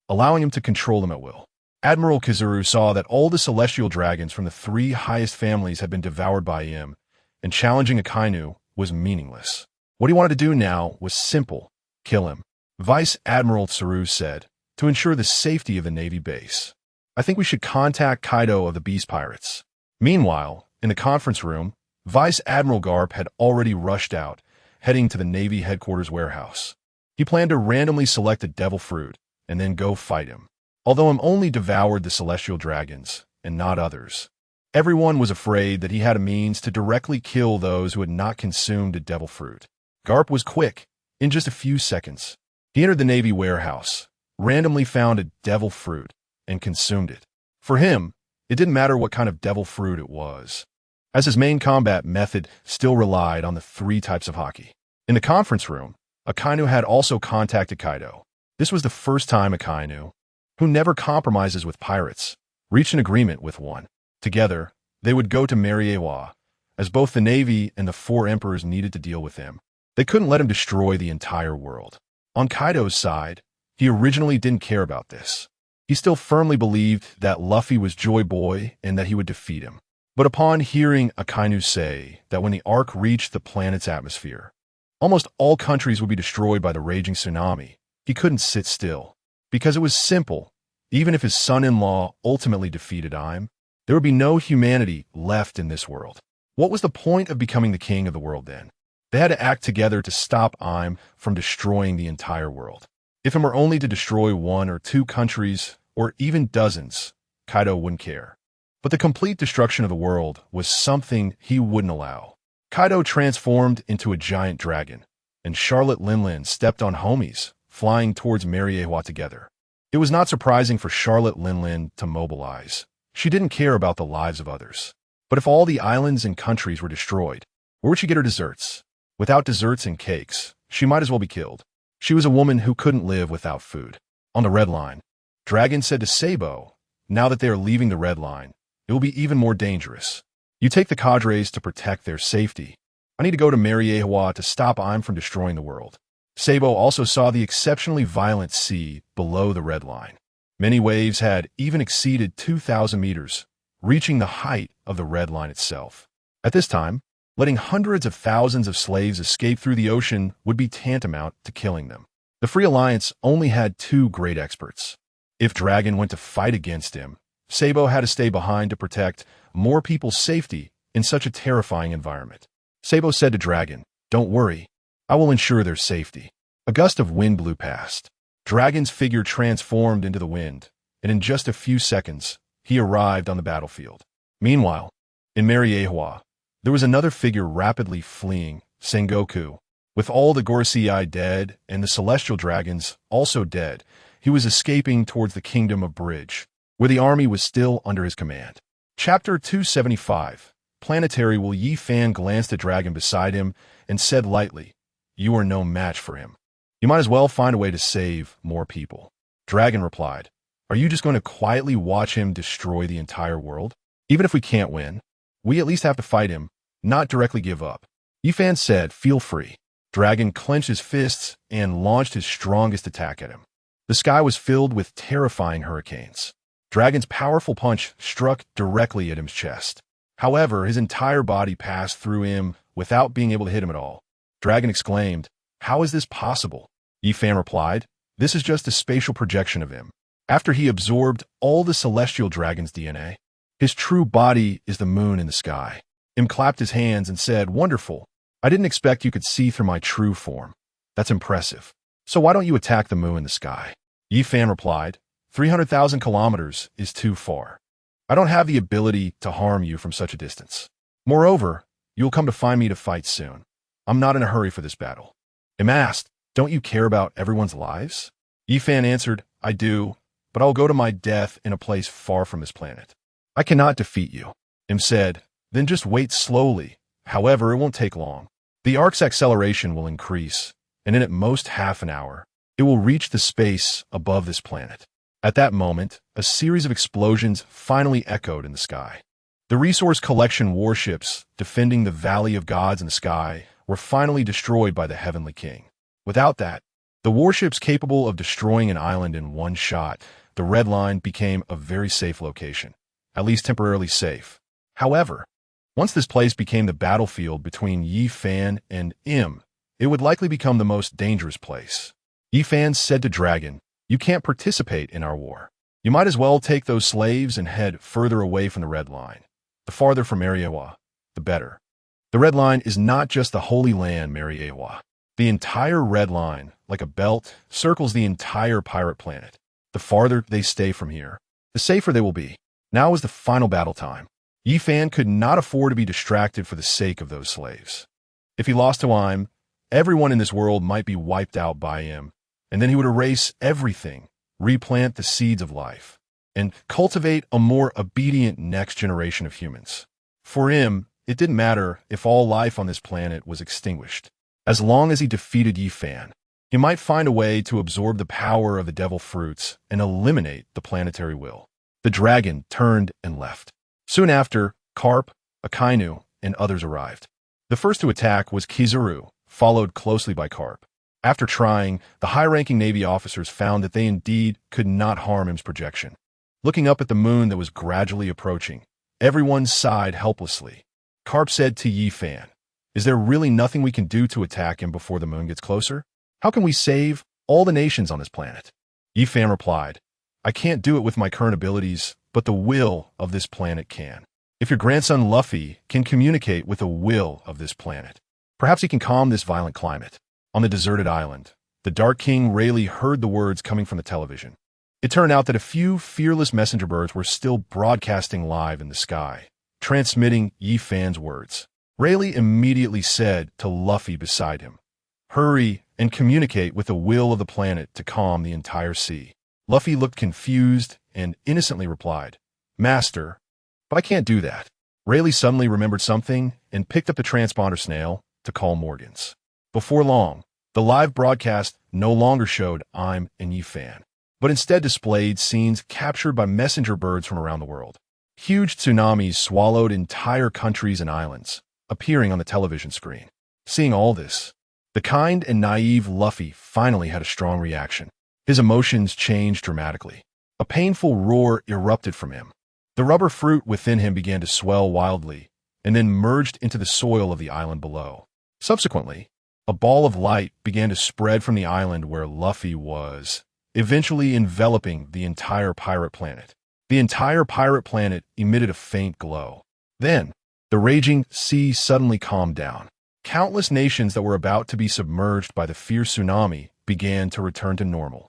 allowing him to control them at will. Admiral Kizaru saw that all the celestial dragons from the three highest families had been devoured by Im, and challenging Akainu was meaningless. What he wanted to do now was simple: kill him. Vice Admiral Tsuru said, "To ensure the safety of the Navy base, I think we should contact Kaido of the Beast Pirates." Meanwhile, in the conference room, Vice Admiral Garp had already rushed out, heading to the Navy headquarters warehouse. He planned to randomly select a devil fruit and then go fight him. Although Im only devoured the celestial dragons and not others, everyone was afraid that he had a means to directly kill those who had not consumed a devil fruit. Garp was quick. In just a few seconds, he entered the Navy warehouse, randomly found a devil fruit, and consumed it. For him, it didn't matter what kind of devil fruit it was, as his main combat method still relied on the three types of haki. In the conference room, Akainu had also contacted Kaido. This was the first time Akainu, who never compromises with pirates, reached an agreement with one. Together, they would go to Mariewa, as both the Navy and the four emperors needed to deal with him. They couldn't let him destroy the entire world. On Kaido's side, he originally didn't care about this. He still firmly believed that Luffy was Joy Boy and that he would defeat him. But upon hearing Akainu say that when the Ark reached the planet's atmosphere, almost all countries would be destroyed by the raging tsunami, he couldn't sit still. Because it was simple: even if his son-in-law ultimately defeated Im, there would be no humanity left in this world. What was the point of becoming the king of the world then? They had to act together to stop Im from destroying the entire world. If it were only to destroy one or two countries, or even dozens, Kaido wouldn't care. But the complete destruction of the world was something he wouldn't allow. Kaido transformed into a giant dragon, and Charlotte Linlin stepped on homies, flying towards Mariewa together. It was not surprising for Charlotte Linlin to mobilize. She didn't care about the lives of others. But if all the islands and countries were destroyed, where would she get her desserts? Without desserts and cakes, she might as well be killed. She was a woman who couldn't live without food. On the Red Line, Dragon said to Sabo, now that they are leaving the Red Line, it will be even more dangerous. You take the cadres to protect their safety. I need to go to Mariewa to stop Im from destroying the world. Sabo also saw the exceptionally violent sea below the Red Line. Many waves had even exceeded 2,000 meters, reaching the height of the Red Line itself. At this time, letting hundreds of thousands of slaves escape through the ocean would be tantamount to killing them. The Free Alliance only had two great experts. If Dragon went to fight against him, Sabo had to stay behind to protect more people's safety in such a terrifying environment. Sabo said to Dragon, "Don't worry, I will ensure their safety." A gust of wind blew past. Dragon's figure transformed into the wind, and in just a few seconds, he arrived on the battlefield. Meanwhile, in Mariewa, there was another figure rapidly fleeing, Sengoku. With all the Gorosei dead and the celestial dragons also dead, he was escaping towards the Kingdom of Bridge, where the army was still under his command. Chapter 275. Planetary Will Yi Fan glanced at Dragon beside him and said lightly, "You are no match for him. You might as well find a way to save more people." Dragon replied, "Are you just going to quietly watch him destroy the entire world? Even if we can't win, we at least have to fight him, not directly give up." Yifan said, "Feel free." Dragon clenched his fists and launched his strongest attack at him. The sky was filled with terrifying hurricanes. Dragon's powerful punch struck directly at his chest. However, his entire body passed through him without being able to hit him at all. Dragon exclaimed, "How is this possible?" Yifan replied, "This is just a spatial projection of him. After he absorbed all the celestial dragon's DNA, his true body is the moon in the sky." Im clapped his hands and said, "Wonderful. I didn't expect you could see through my true form. That's impressive. So why don't you attack the moon in the sky?" Yifan replied, 300,000 kilometers is too far. I don't have the ability to harm you from such a distance. Moreover, you'll come to find me to fight soon. I'm not in a hurry for this battle." Im asked, "Don't you care about everyone's lives?" Yifan answered, "I do, but I'll go to my death in a place far from this planet. I cannot defeat you." Im said, "Then just wait slowly. However, it won't take long. The ark's acceleration will increase, and in at most half an hour, it will reach the space above this planet." At that moment, a series of explosions finally echoed in the sky. The resource collection warships defending the Valley of Gods in the sky were finally destroyed by the Heavenly King. Without that, the warships capable of destroying an island in one shot, the Red Line became a very safe location, at least temporarily safe. However, once this place became the battlefield between Yifan and Im, it would likely become the most dangerous place. Yifan said to Dragon, "You can't participate in our war. You might as well take those slaves and head further away from the Red Line. The farther from Mariewa, the better. The Red Line is not just the Holy Land, Mariewa. The entire Red Line, like a belt, circles the entire pirate planet. The farther they stay from here, the safer they will be. Now is the final battle time." Yifan could not afford to be distracted for the sake of those slaves. If he lost to Im, everyone in this world might be wiped out by him, and then he would erase everything, replant the seeds of life, and cultivate a more obedient next generation of humans. For him, it didn't matter if all life on this planet was extinguished. As long as he defeated Yifan, he might find a way to absorb the power of the devil fruits and eliminate the planetary will. The dragon turned and left. Soon after, Carp, Akainu, and others arrived. The first to attack was Kizaru, followed closely by Carp. After trying, the high-ranking Navy officers found that they indeed could not harm him's projection. Looking up at the moon that was gradually approaching, everyone sighed helplessly. Carp said to Yifan, "Is there really nothing we can do to attack him before the moon gets closer? How can we save all the nations on this planet?" Yifan replied, "I can't do it with my current abilities, but the will of this planet can. If your grandson Luffy can communicate with the will of this planet, perhaps he can calm this violent climate." On the deserted island, the Dark King Rayleigh heard the words coming from the television. It turned out that a few fearless messenger birds were still broadcasting live in the sky, transmitting Yifan's words. Rayleigh immediately said to Luffy beside him, "Hurry and communicate with the will of the planet to calm the entire sea." Luffy looked confused and innocently replied, "Master, but I can't do that." Rayleigh suddenly remembered something and picked up the transponder snail to call Morgans. Before long, the live broadcast no longer showed Im and Yifan, but instead displayed scenes captured by messenger birds from around the world. Huge tsunamis swallowed entire countries and islands, appearing on the television screen. Seeing all this, the kind and naive Luffy finally had a strong reaction. His emotions changed dramatically. A painful roar erupted from him. The rubber fruit within him began to swell wildly, and then merged into the soil of the island below. Subsequently, a ball of light began to spread from the island where Luffy was, eventually enveloping the entire pirate planet. The entire pirate planet emitted a faint glow. Then, the raging sea suddenly calmed down. Countless nations that were about to be submerged by the fierce tsunami began to return to normal.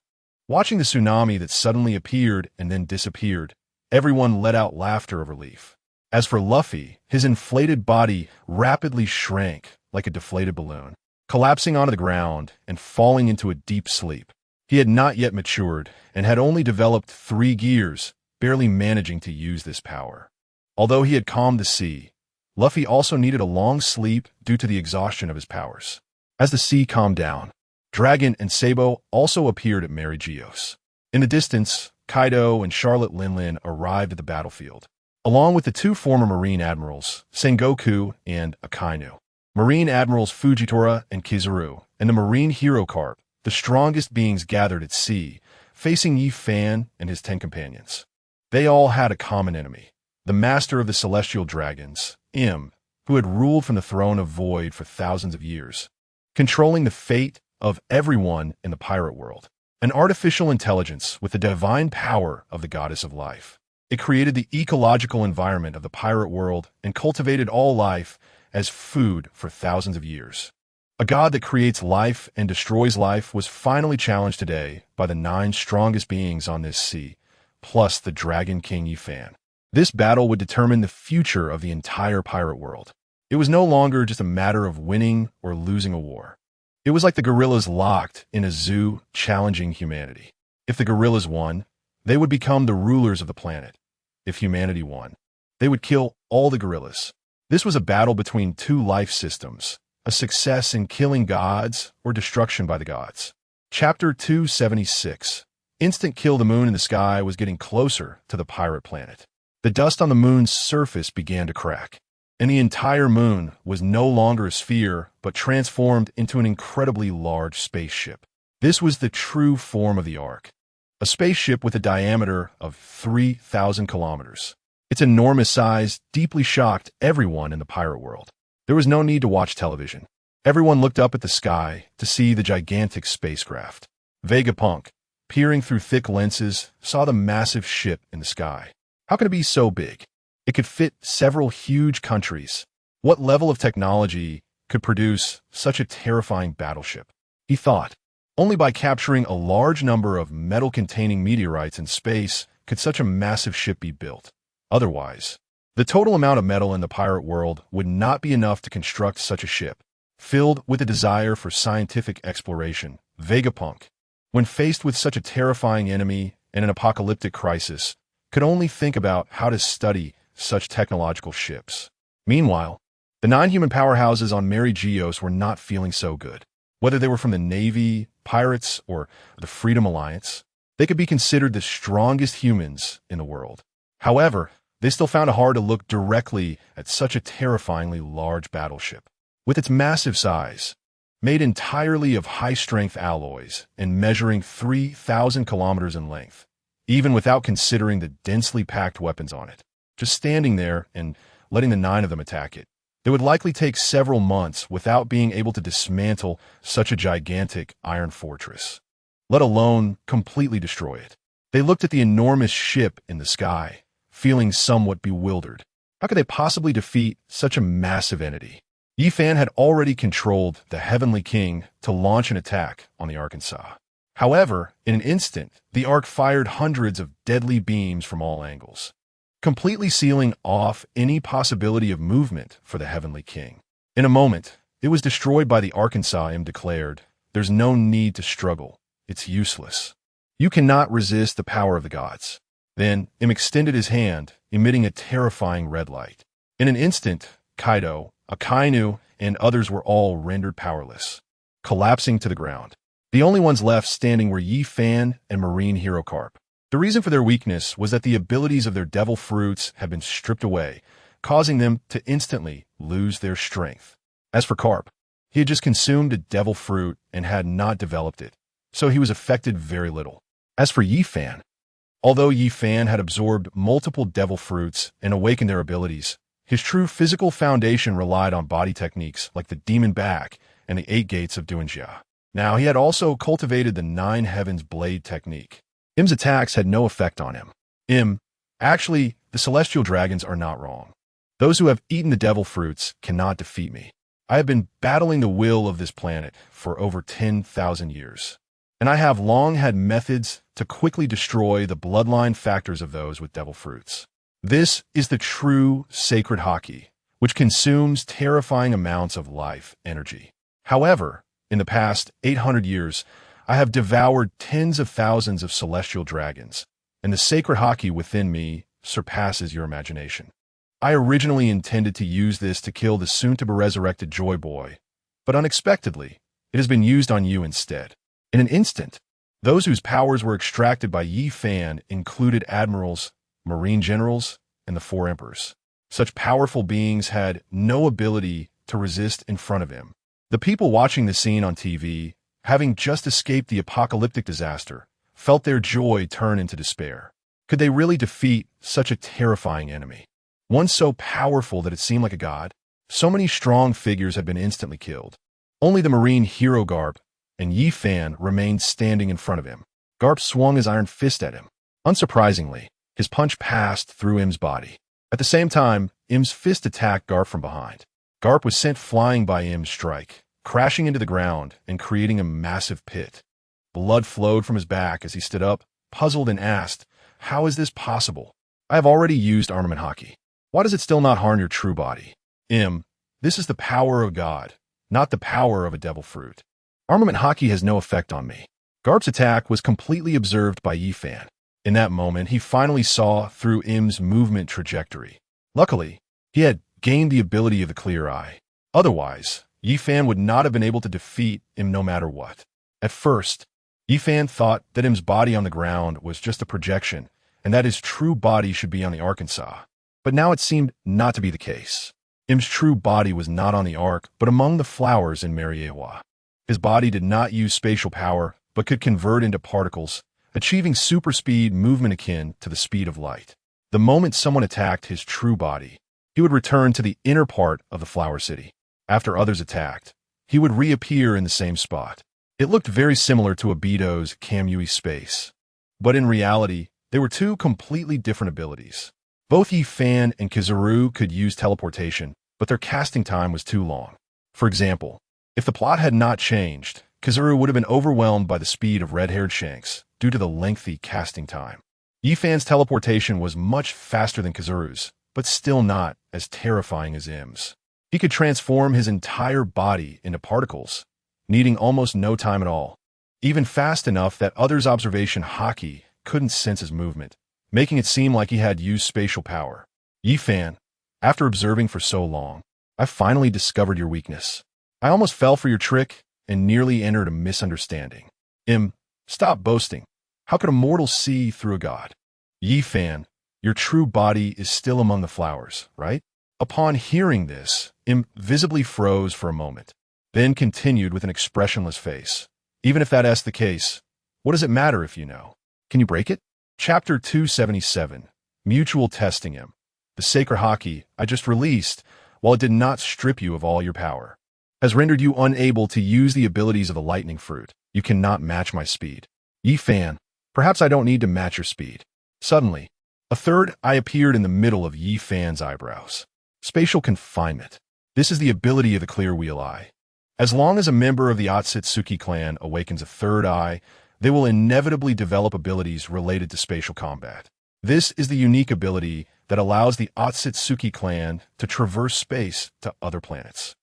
Watching the tsunami that suddenly appeared and then disappeared, everyone let out laughter of relief. As for Luffy, his inflated body rapidly shrank like a deflated balloon, collapsing onto the ground and falling into a deep sleep. He had not yet matured and had only developed 3 gears, barely managing to use this power. Although he had calmed the sea, Luffy also needed a long sleep due to the exhaustion of his powers. As the sea calmed down, Dragon and Sabo also appeared at Mary Geos. In the distance, Kaido and Charlotte Linlin arrived at the battlefield, along with the 2 former Marine admirals, Sengoku and Akainu. Marine Admirals Fujitora and Kizaru, and the Marine Hero Carp, the strongest beings gathered at sea, facing Yi Fan and his 10 companions. They all had a common enemy, the master of the celestial dragons, Im, who had ruled from the throne of Void for thousands of years, controlling the fate of everyone in the pirate world. An artificial intelligence with the divine power of the goddess of life. It created the ecological environment of the pirate world and cultivated all life as food for thousands of years. A god that creates life and destroys life was finally challenged today by the 9 strongest beings on this sea, plus the Dragon King Yi Fan. This battle would determine the future of the entire pirate world. It was no longer just a matter of winning or losing a war. It was like the gorillas locked in a zoo challenging humanity. If the gorillas won, they would become the rulers of the planet. If humanity won, they would kill all the gorillas. This was a battle between 2 life systems, a success in killing gods or destruction by the gods. Chapter 276. Instant kill. The moon in the sky was getting closer to the pirate planet. The dust on the moon's surface began to crack, and the entire moon was no longer a sphere, but transformed into an incredibly large spaceship. This was the true form of the Ark, a spaceship with a diameter of 3,000 kilometers. Its enormous size deeply shocked everyone in the pirate world. There was no need to watch television. Everyone looked up at the sky to see the gigantic spacecraft. Vegapunk, peering through thick lenses, saw the massive ship in the sky. How could it be so big? It could fit several huge countries. What level of technology could produce such a terrifying battleship? He thought. Only by capturing a large number of metal-containing meteorites in space could such a massive ship be built. Otherwise, the total amount of metal in the pirate world would not be enough to construct such a ship. Filled with a desire for scientific exploration, Vegapunk, when faced with such a terrifying enemy and an apocalyptic crisis, could only think about how to study such technological ships. Meanwhile, the 9 human powerhouses on Mary Geos were not feeling so good. Whether they were from the Navy, pirates, or the Freedom Alliance, they could be considered the strongest humans in the world. However, they still found it hard to look directly at such a terrifyingly large battleship. With its massive size, made entirely of high-strength alloys and measuring 3,000 kilometers in length, even without considering the densely packed weapons on it, just standing there and letting the 9 of them attack it, it would likely take several months without being able to dismantle such a gigantic iron fortress, let alone completely destroy it. They looked at the enormous ship in the sky, feeling somewhat bewildered. How could they possibly defeat such a massive entity? Yi Fan had already controlled the Heavenly King to launch an attack on the Arkansas. However, in an instant, the Ark fired hundreds of deadly beams from all angles, completely sealing off any possibility of movement for the Heavenly King. In a moment, it was destroyed by the Arkansas. Im declared, "There's no need to struggle. It's useless. You cannot resist the power of the gods." Then, Im extended his hand, emitting a terrifying red light. In an instant, Kaido, Akainu, and others were all rendered powerless, collapsing to the ground. The only ones left standing were Yi Fan and Marine Hero Carp. The reason for their weakness was that the abilities of their devil fruits had been stripped away, causing them to instantly lose their strength. As for Carp, he had just consumed a devil fruit and had not developed it, so he was affected very little. As for Yi Fan, although Yi Fan had absorbed multiple devil fruits and awakened their abilities, his true physical foundation relied on body techniques like the Demon Back and the 8 Gates of Duanjia. Now, he had also cultivated the 9 Heavens Blade technique. Im's attacks had no effect on him. Actually, the celestial dragons are not wrong. Those who have eaten the devil fruits cannot defeat me. I have been battling the will of this planet for over 10,000 years, and I have long had methods to quickly destroy the bloodline factors of those with devil fruits. This is the true sacred haki, which consumes terrifying amounts of life energy. However, in the past 800 years, I have devoured tens of thousands of celestial dragons, and the sacred haki within me surpasses your imagination. I originally intended to use this to kill the soon-to-be-resurrected Joy Boy, but unexpectedly, it has been used on you instead. In an instant, those whose powers were extracted by Yi Fan included admirals, marine generals, and the 4 emperors. Such powerful beings had no ability to resist in front of him. The people watching the scene on TV, having just escaped the apocalyptic disaster, felt their joy turn into despair. Could they really defeat such a terrifying enemy? One so powerful that it seemed like a god? So many strong figures had been instantly killed. Only the marine hero Garp and Yi Fan remained standing in front of him. Garp swung his iron fist at him. Unsurprisingly, his punch passed through Im's body. At the same time, Im's fist attacked Garp from behind. Garp was sent flying by Im's strike, crashing into the ground and creating a massive pit. Blood flowed from his back as he stood up, puzzled, and asked, "How is this possible? I have already used armament haki. Why does it still not harm your true body?" Im, this is the power of God, not the power of a devil fruit. Armament haki has no effect on me. Garp's attack was completely observed by Yi Fan. In that moment, he finally saw through Im's movement trajectory. Luckily, he had gained the ability of the clear eye. Otherwise, Yi Fan would not have been able to defeat Im no matter what. At first, Yi Fan thought that Im's body on the ground was just a projection, and that his true body should be on the Arkansas. But now it seemed not to be the case. Im's true body was not on the Ark, but among the flowers in Mariewa. His body did not use spatial power, but could convert into particles, achieving super speed movement akin to the speed of light. The moment someone attacked his true body, he would return to the inner part of the flower city. After others attacked, he would reappear in the same spot. It looked very similar to Obito's Kamui space. But in reality, they were two completely different abilities. Both Yi Fan and Kizaru could use teleportation, but their casting time was too long. For example, if the plot had not changed, Kizaru would have been overwhelmed by the speed of red-haired Shanks due to the lengthy casting time. Yi Fan's teleportation was much faster than Kizaru's, but still not as terrifying as Im's. He could transform his entire body into particles, needing almost no time at all, even fast enough that others' observation haki couldn't sense his movement, making it seem like he had used spatial power. Yi Fan, after observing for so long, I finally discovered your weakness. I almost fell for your trick and nearly entered a misunderstanding. Im, stop boasting. How could a mortal see through a god? Yi Fan, your true body is still among the flowers, right? Upon hearing this, Im visibly froze for a moment, then continued with an expressionless face. Even if that's the case, what does it matter if you know? Can you break it? Chapter 277, Mutual Testing Im. The sacred haki I just released, while it did not strip you of all your power, has rendered you unable to use the abilities of the lightning fruit. You cannot match my speed. Yi Fan, perhaps I don't need to match your speed. Suddenly, a third eye appeared in the middle of Yi Fan's eyebrows. Spatial confinement. This is the ability of the clear wheel eye. As long as a member of the Otsutsuki clan awakens a third eye, they will inevitably develop abilities related to spatial combat. This is the unique ability that allows the Otsutsuki clan to traverse space to other planets.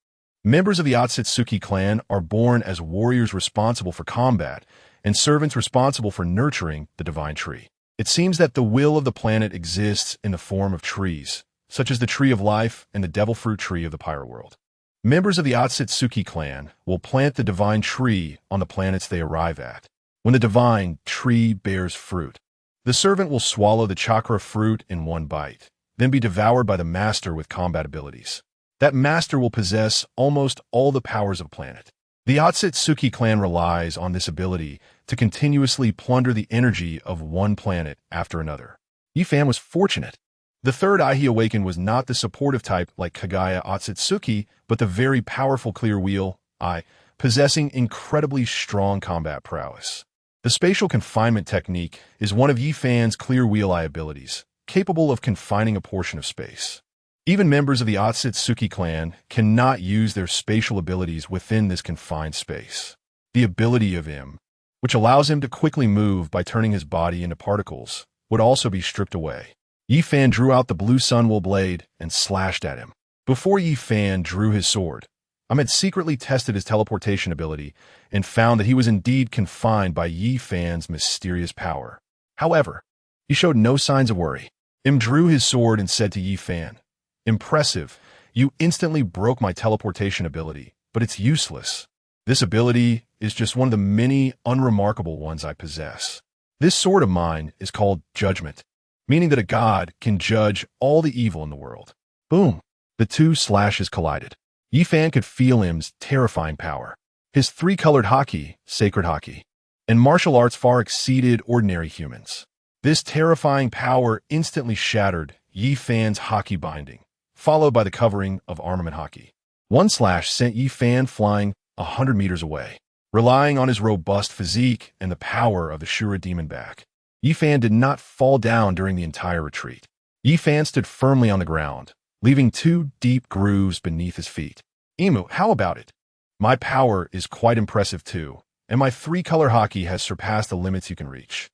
Members of the Otsutsuki clan are born as warriors responsible for combat and servants responsible for nurturing the divine tree. It seems that the will of the planet exists in the form of trees, such as the Tree of Life and the Devil Fruit Tree of the Pyro World. Members of the Otsutsuki clan will plant the divine tree on the planets they arrive at. When the divine tree bears fruit, the servant will swallow the chakra fruit in one bite, then be devoured by the master with combat abilities. That master will possess almost all the powers of a planet. The Otsutsuki clan relies on this ability to continuously plunder the energy of one planet after another. Yi Fan was fortunate. The third eye he awakened was not the supportive type like Kagaya Otsutsuki, but the very powerful clear wheel eye, possessing incredibly strong combat prowess. The spatial confinement technique is one of Yi Fan's clear wheel eye abilities, capable of confining a portion of space. Even members of the Otsutsuki clan cannot use their spatial abilities within this confined space. The ability of Im, which allows him to quickly move by turning his body into particles, would also be stripped away. Yi Fan drew out the blue sunwool blade and slashed at him. Before Yi Fan drew his sword, Im had secretly tested his teleportation ability and found that he was indeed confined by Yi Fan's mysterious power. However, he showed no signs of worry. Im drew his sword and said to Yi Fan, "Impressive, you instantly broke my teleportation ability, but it's useless. This ability is just one of the many unremarkable ones I possess. This sword of mine is called Judgment, meaning that a god can judge all the evil in the world." Boom! The two slashes collided. Yi Fan could feel him's terrifying power. His three-colored haki, sacred haki, and martial arts far exceeded ordinary humans. This terrifying power instantly shattered Yi Fan's haki binding, followed by the covering of armament haki. One slash sent Yi Fan flying 100 meters away. Relying on his robust physique and the power of the Shura demon back, Yi Fan did not fall down during the entire retreat. Yi Fan stood firmly on the ground, leaving 2 deep grooves beneath his feet. Imu, how about it? My power is quite impressive too, and my 3-color haki has surpassed the limits you can reach.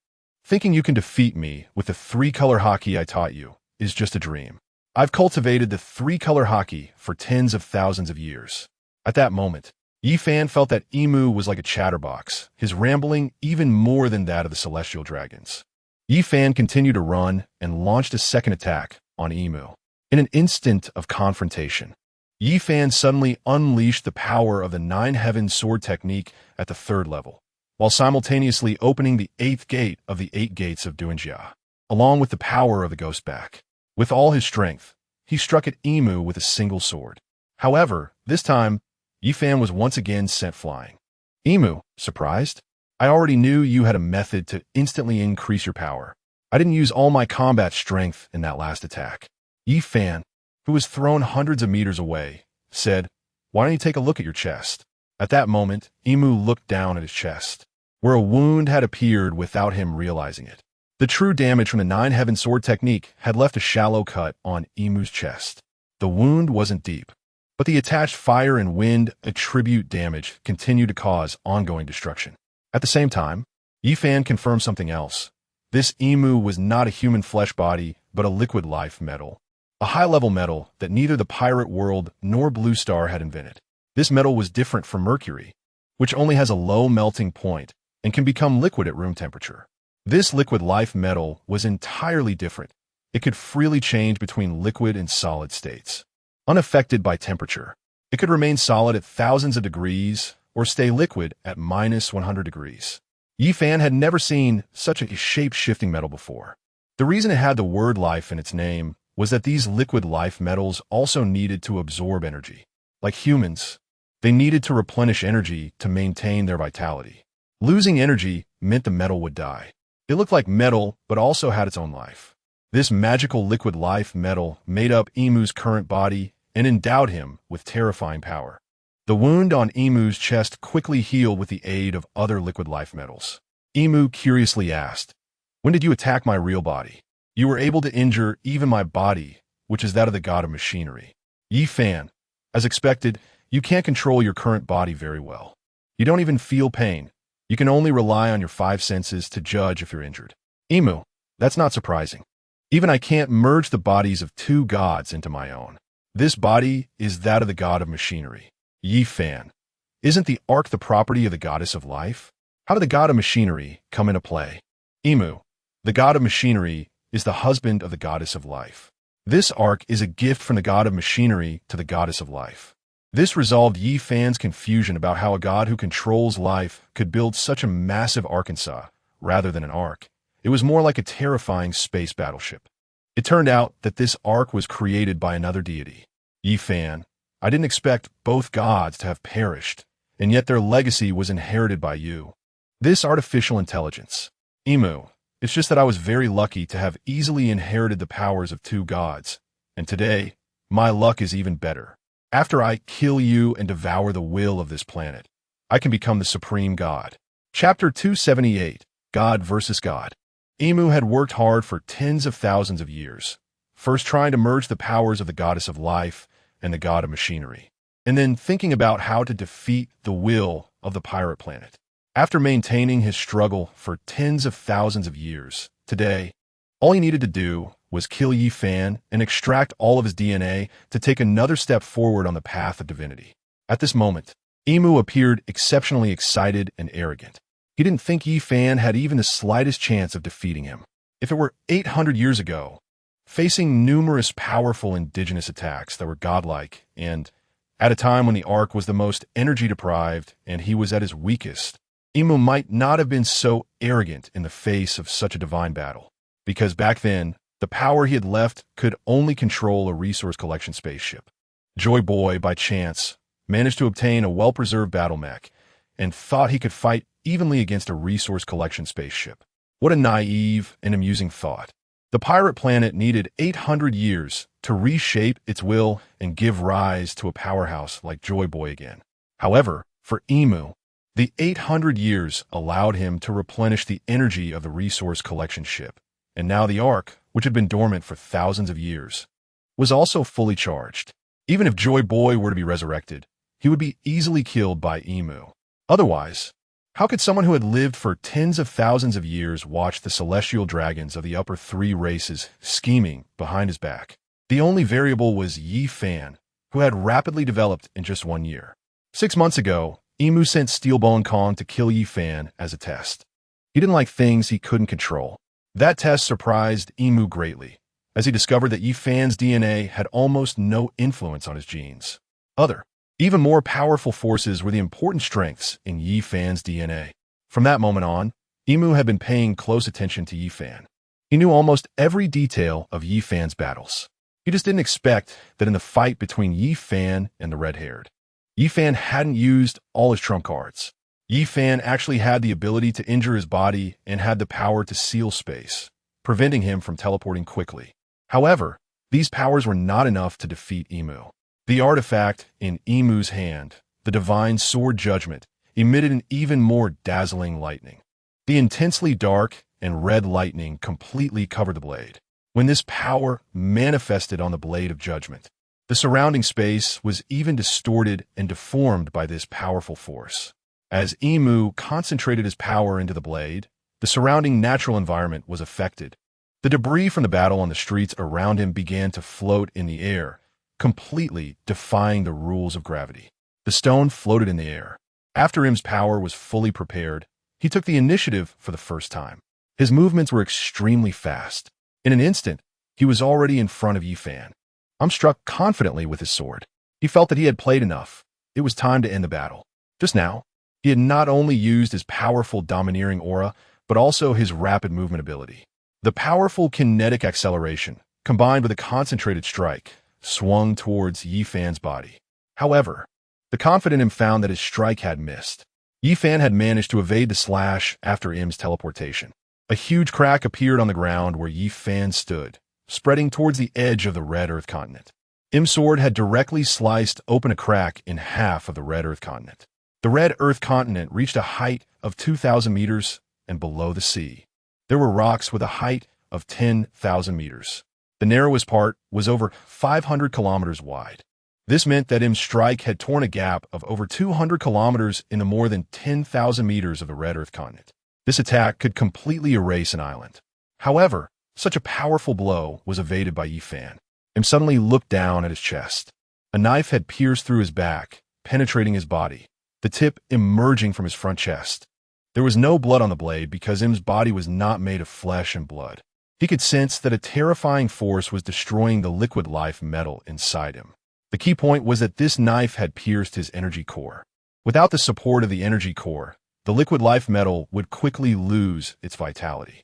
Thinking you can defeat me with the 3-color haki I taught you is just a dream. I've cultivated the 3-color haki for tens of thousands of years. At that moment, Yi Fan felt that Imu was like a chatterbox, his rambling even more than that of the celestial dragons. Yi Fan continued to run and launched a second attack on Imu. In an instant of confrontation, Yi Fan suddenly unleashed the power of the 9 Heaven Sword technique at the 3rd level, while simultaneously opening the 8th gate of the 8 gates of Duanjia, along with the power of the ghost back. With all his strength, he struck at Imu with a single sword. However, this time, Yi Fan was once again sent flying. Imu, surprised? I already knew you had a method to instantly increase your power. I didn't use all my combat strength in that last attack. Yi Fan, who was thrown hundreds of meters away, said, "Why don't you take a look at your chest?" At that moment, Imu looked down at his chest, where a wound had appeared without him realizing it. The true damage from the 9 Heaven Sword technique had left a shallow cut on Imu's chest. The wound wasn't deep, but the attached fire and wind attribute damage continued to cause ongoing destruction. At the same time, Yi Fan confirmed something else. This Imu was not a human flesh body, but a liquid life metal. A high-level metal that neither the pirate world nor Blue Star had invented. This metal was different from mercury, which only has a low melting point and can become liquid at room temperature. This liquid life metal was entirely different. It could freely change between liquid and solid states. Unaffected by temperature, it could remain solid at thousands of degrees or stay liquid at -100 degrees. Yi Fan had never seen such a shape-shifting metal before. The reason it had the word life in its name was that these liquid life metals also needed to absorb energy. Like humans, they needed to replenish energy to maintain their vitality. Losing energy meant the metal would die. It looked like metal, but also had its own life. This magical liquid life metal made up Imu's current body and endowed him with terrifying power. The wound on Imu's chest quickly healed with the aid of other liquid life metals. Imu curiously asked, "When did you attack my real body? You were able to injure even my body, which is that of the god of machinery." Yi Fan, as expected, you can't control your current body very well. You don't even feel pain. You can only rely on your 5 senses to judge if you're injured. Imu, that's not surprising. Even I can't merge the bodies of 2 gods into my own. This body is that of the god of machinery. Yi Fan, isn't the ark the property of the goddess of life? How did the god of machinery come into play? Imu, the god of machinery is the husband of the goddess of life. This ark is a gift from the god of machinery to the goddess of life. This resolved Yi Fan's confusion about how a god who controls life could build such a massive Arkansas rather than an ark. It was more like a terrifying space battleship. It turned out that this ark was created by another deity. Yi Fan, I didn't expect both gods to have perished, and yet their legacy was inherited by you. This artificial intelligence. Imu, it's just that I was very lucky to have easily inherited the powers of 2 gods, and today, my luck is even better. After I kill you and devour the will of this planet, I can become the supreme god. Chapter 278, God versus God. Imu had worked hard for tens of thousands of years, first trying to merge the powers of the goddess of life and the god of machinery, and then thinking about how to defeat the will of the pirate planet. After maintaining his struggle for tens of thousands of years, today, all he needed to do was kill Yi Fan and extract all of his DNA to take another step forward on the path of divinity. At this moment, Imu appeared exceptionally excited and arrogant. He didn't think Yi Fan had even the slightest chance of defeating him. If it were 800 years ago, facing numerous powerful indigenous attacks that were godlike, and at a time when the Ark was the most energy-deprived and he was at his weakest, Imu might not have been so arrogant in the face of such a divine battle, because back then, the power he had left could only control a resource collection spaceship. Joy Boy, by chance, managed to obtain a well-preserved battle mech and thought he could fight evenly against a resource collection spaceship. What a naive and amusing thought. The pirate planet needed 800 years to reshape its will and give rise to a powerhouse like Joy Boy again. However, for Emu, the 800 years allowed him to replenish the energy of the resource collection ship, and now the Ark, which had been dormant for thousands of years, was also fully charged. Even if Joy Boy were to be resurrected, he would be easily killed by Emu. Otherwise, how could someone who had lived for tens of thousands of years watch the celestial dragons of the upper three races scheming behind his back? The only variable was Yi Fan, who had rapidly developed in just 1 year. 6 months ago, Emu sent Steelbone Kong to kill Yi Fan as a test. He didn't like things he couldn't control. That test surprised Emu greatly, as he discovered that Yi Fan's DNA had almost no influence on his genes. Other, even more powerful forces were the important strengths in Yi Fan's DNA. From that moment on, Emu had been paying close attention to Yi Fan. He knew almost every detail of Yi Fan's battles. He just didn't expect that in the fight between Yi Fan and the red-haired, Yi Fan hadn't used all his trump cards. Yi Fan actually had the ability to injure his body and had the power to seal space, preventing him from teleporting quickly. However, these powers were not enough to defeat Emu. The artifact in Emu's hand, the divine sword Judgment, emitted an even more dazzling lightning. The intensely dark and red lightning completely covered the blade. When this power manifested on the blade of Judgment, the surrounding space was even distorted and deformed by this powerful force. As Emu concentrated his power into the blade, the surrounding natural environment was affected. The debris from the battle on the streets around him began to float in the air, completely defying the rules of gravity. The stone floated in the air. After Im's power was fully prepared, he took the initiative for the first time. His movements were extremely fast. In an instant, he was already in front of Yi Fan. Struck confidently with his sword. He felt that he had played enough. It was time to end the battle. Just now, he had not only used his powerful domineering aura, but also his rapid movement ability. The powerful kinetic acceleration, combined with a concentrated strike, swung towards Yi Fan's body. However, the confident Im found that his strike had missed. Yi Fan had managed to evade the slash after Im's teleportation. A huge crack appeared on the ground where Yi Fan stood, spreading towards the edge of the Red Earth continent. Im's sword had directly sliced open a crack in half of the Red Earth continent. The Red Earth continent reached a height of 2,000 meters and below the sea. There were rocks with a height of 10,000 meters. The narrowest part was over 500 kilometers wide. This meant that Im's strike had torn a gap of over 200 kilometers in the more than 10,000 meters of the Red Earth continent. This attack could completely erase an island. However, such a powerful blow was evaded by Yi Fan. Im suddenly looked down at his chest. A knife had pierced through his back, penetrating his body, the tip emerging from his front chest. There was no blood on the blade because Im's body was not made of flesh and blood. He could sense that a terrifying force was destroying the liquid life metal inside him. The key point was that this knife had pierced his energy core. Without the support of the energy core, the liquid life metal would quickly lose its vitality.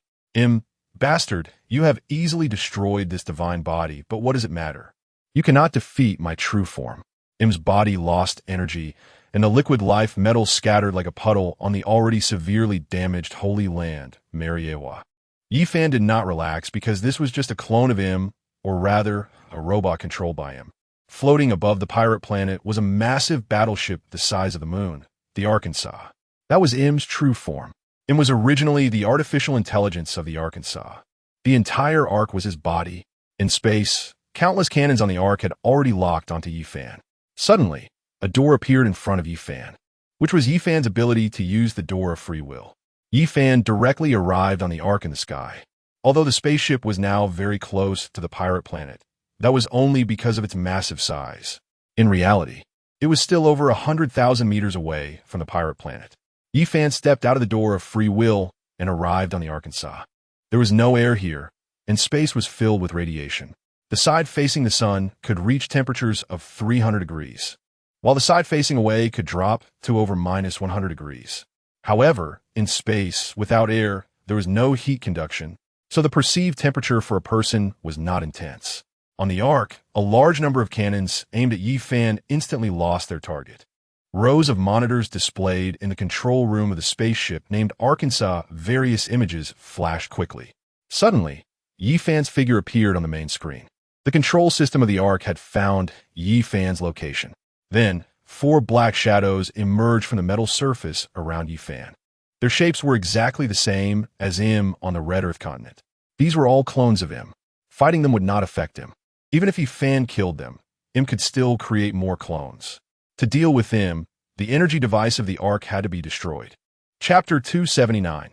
Bastard, you have easily destroyed this divine body, but what does it matter? You cannot defeat my true form. Im's body lost energy, and the liquid life metal scattered like a puddle on the already severely damaged Holy Land, Mariewa. Yi Fan did not relax because this was just a clone of Im, or rather, a robot controlled by him. Floating above the pirate planet was a massive battleship the size of the moon, the Arkansas. That was Im's true form. Im was originally the artificial intelligence of the Arkansas. The entire Ark was his body. In space, countless cannons on the Ark had already locked onto Yi Fan. Suddenly, a door appeared in front of Yi Fan, which was Yi Fan's ability to use the door of free will. Yi Fan directly arrived on the Ark in the sky. Although the spaceship was now very close to the pirate planet, that was only because of its massive size. In reality, it was still over 100,000 meters away from the pirate planet. Yi Fan stepped out of the door of free will and arrived on the Arkansas. There was no air here, and space was filled with radiation. The side facing the sun could reach temperatures of 300 degrees, while the side facing away could drop to over minus 100 degrees. However, in space, without air, there was no heat conduction, so the perceived temperature for a person was not intense. On the Ark, a large number of cannons aimed at Yi Fan instantly lost their target. Rows of monitors displayed in the control room of the spaceship named Arkansas various images flashed quickly. Suddenly, Yi Fan's figure appeared on the main screen. The control system of the Ark had found Yi Fan's location. Then, 4 black shadows emerged from the metal surface around Yi Fan. Their shapes were exactly the same as him on the Red Earth continent. These were all clones of him. Fighting them would not affect him. Even if Yi Fan killed them, him could still create more clones. To deal with him, the energy device of the Ark had to be destroyed. Chapter 279.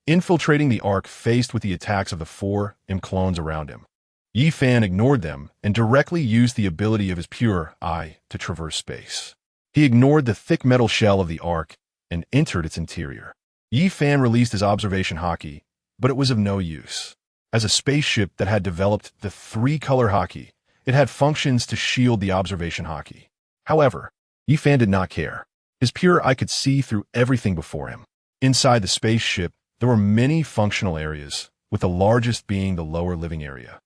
Infiltrating the Ark faced with the attacks of the 4 clones around him. Yi Fan ignored them and directly used the ability of his pure eye to traverse space. He ignored the thick metal shell of the Ark and entered its interior. Yi Fan released his observation haki, but it was of no use. As a spaceship that had developed the 3-color haki, it had functions to shield the observation haki. However, Yi Fan did not care. His pure eye could see through everything before him. Inside the spaceship, there were many functional areas, with the largest being the lower living area.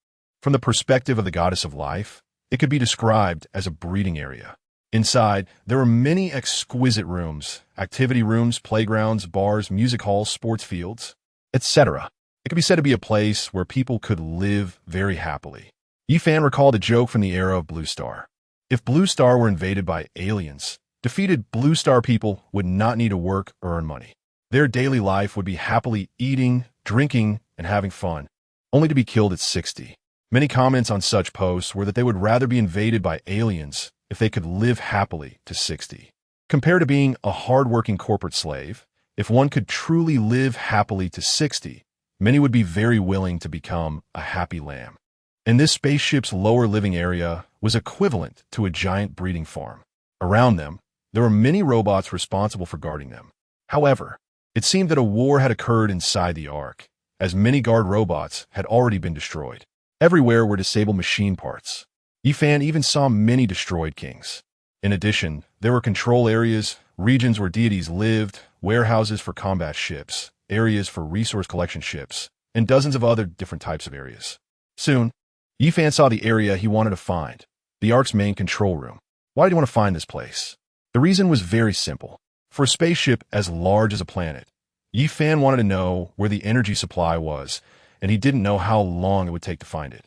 From the perspective of the goddess of life, it could be described as a breeding area. Inside, there were many exquisite rooms, activity rooms, playgrounds, bars, music halls, sports fields, etc. It could be said to be a place where people could live very happily. Yi Fan recalled a joke from the era of Blue Star. If Blue Star were invaded by aliens, defeated Blue Star people would not need to work or earn money. Their daily life would be happily eating, drinking, and having fun, only to be killed at 60. Many comments on such posts were that they would rather be invaded by aliens if they could live happily to 60. Compared to being a hard-working corporate slave, if one could truly live happily to 60, many would be very willing to become a happy lamb. And this spaceship's lower living area was equivalent to a giant breeding farm. Around them, there were many robots responsible for guarding them. However, it seemed that a war had occurred inside the Ark, as many guard robots had already been destroyed. Everywhere were disabled machine parts. Yi Fan even saw many destroyed kings. In addition, there were control areas, regions where deities lived, warehouses for combat ships, areas for resource collection ships, and dozens of other different types of areas. Soon, Yi Fan saw the area he wanted to find, the Ark's main control room. Why did he want to find this place? The reason was very simple. For a spaceship as large as a planet, Yi Fan wanted to know where the energy supply was, and he didn't know how long it would take to find it.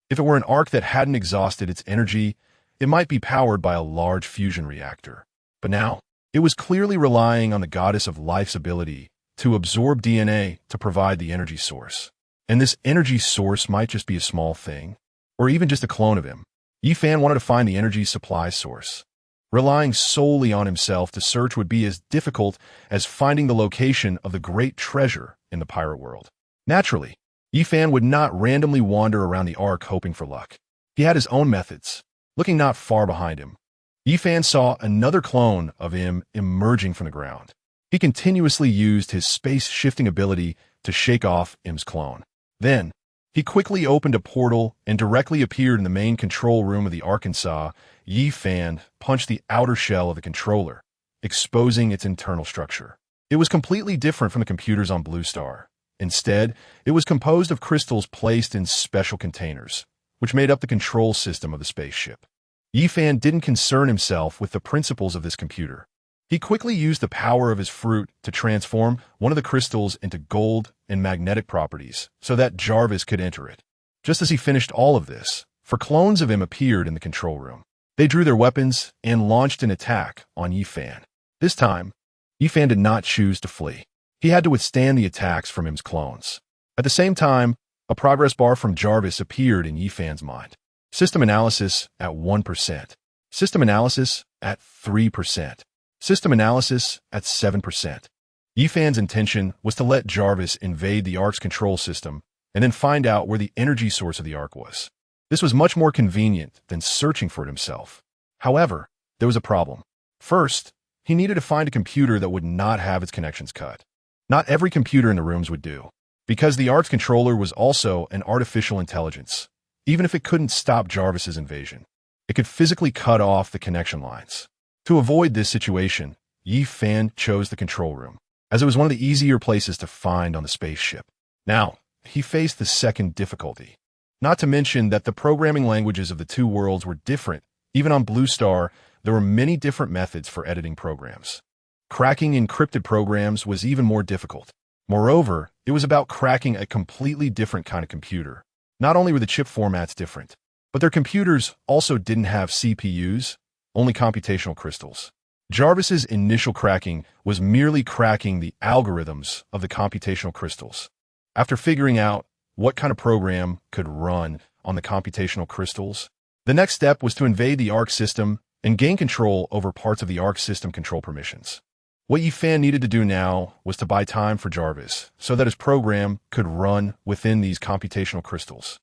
If it were an Ark that hadn't exhausted its energy, it might be powered by a large fusion reactor. But now, it was clearly relying on the goddess of life's ability to absorb DNA to provide the energy source. And this energy source might just be a small thing, or even just a clone of him. Yi Fan wanted to find the energy supply source. Relying solely on himself to search would be as difficult as finding the location of the great treasure in the pirate world. Naturally, Yi Fan would not randomly wander around the Ark hoping for luck. He had his own methods. Looking not far behind him, Yi Fan saw another clone of him emerging from the ground. He continuously used his space-shifting ability to shake off Im's clone. Then, he quickly opened a portal and directly appeared in the main control room of the Arkansas. Yi Fan punched the outer shell of the controller, exposing its internal structure. It was completely different from the computers on Blue Star. Instead, it was composed of crystals placed in special containers, which made up the control system of the spaceship. Yi Fan didn't concern himself with the principles of this computer. He quickly used the power of his fruit to transform one of the crystals into gold and magnetic properties so that Jarvis could enter it. Just as he finished all of this, 4 clones of him appeared in the control room. They drew their weapons and launched an attack on Yi Fan. This time, Yi Fan did not choose to flee. He had to withstand the attacks from Im's clones. At the same time, a progress bar from Jarvis appeared in Yi Fan's mind. System analysis at 1%. System analysis at 3%. System analysis at 7%. Yi Fan's intention was to let Jarvis invade the Ark's control system and then find out where the energy source of the Ark was. This was much more convenient than searching for it himself. However, there was a problem. First, he needed to find a computer that would not have its connections cut. Not every computer in the rooms would do, because the Ark's controller was also an artificial intelligence. Even if it couldn't stop Jarvis's invasion, it could physically cut off the connection lines. To avoid this situation, Yi Fan chose the control room, as it was one of the easier places to find on the spaceship. Now, he faced the second difficulty. Not to mention that the programming languages of the two worlds were different. Even on Blue Star, there were many different methods for editing programs. Cracking encrypted programs was even more difficult. Moreover, it was about cracking a completely different kind of computer. Not only were the chip formats different, but their computers also didn't have CPUs, only computational crystals. Jarvis's initial cracking was merely cracking the algorithms of the computational crystals. After figuring out what kind of program could run on the computational crystals, the next step was to invade the ARC system and gain control over parts of the ARC system control permissions. What Yifan needed to do now was to buy time for Jarvis so that his program could run within these computational crystals.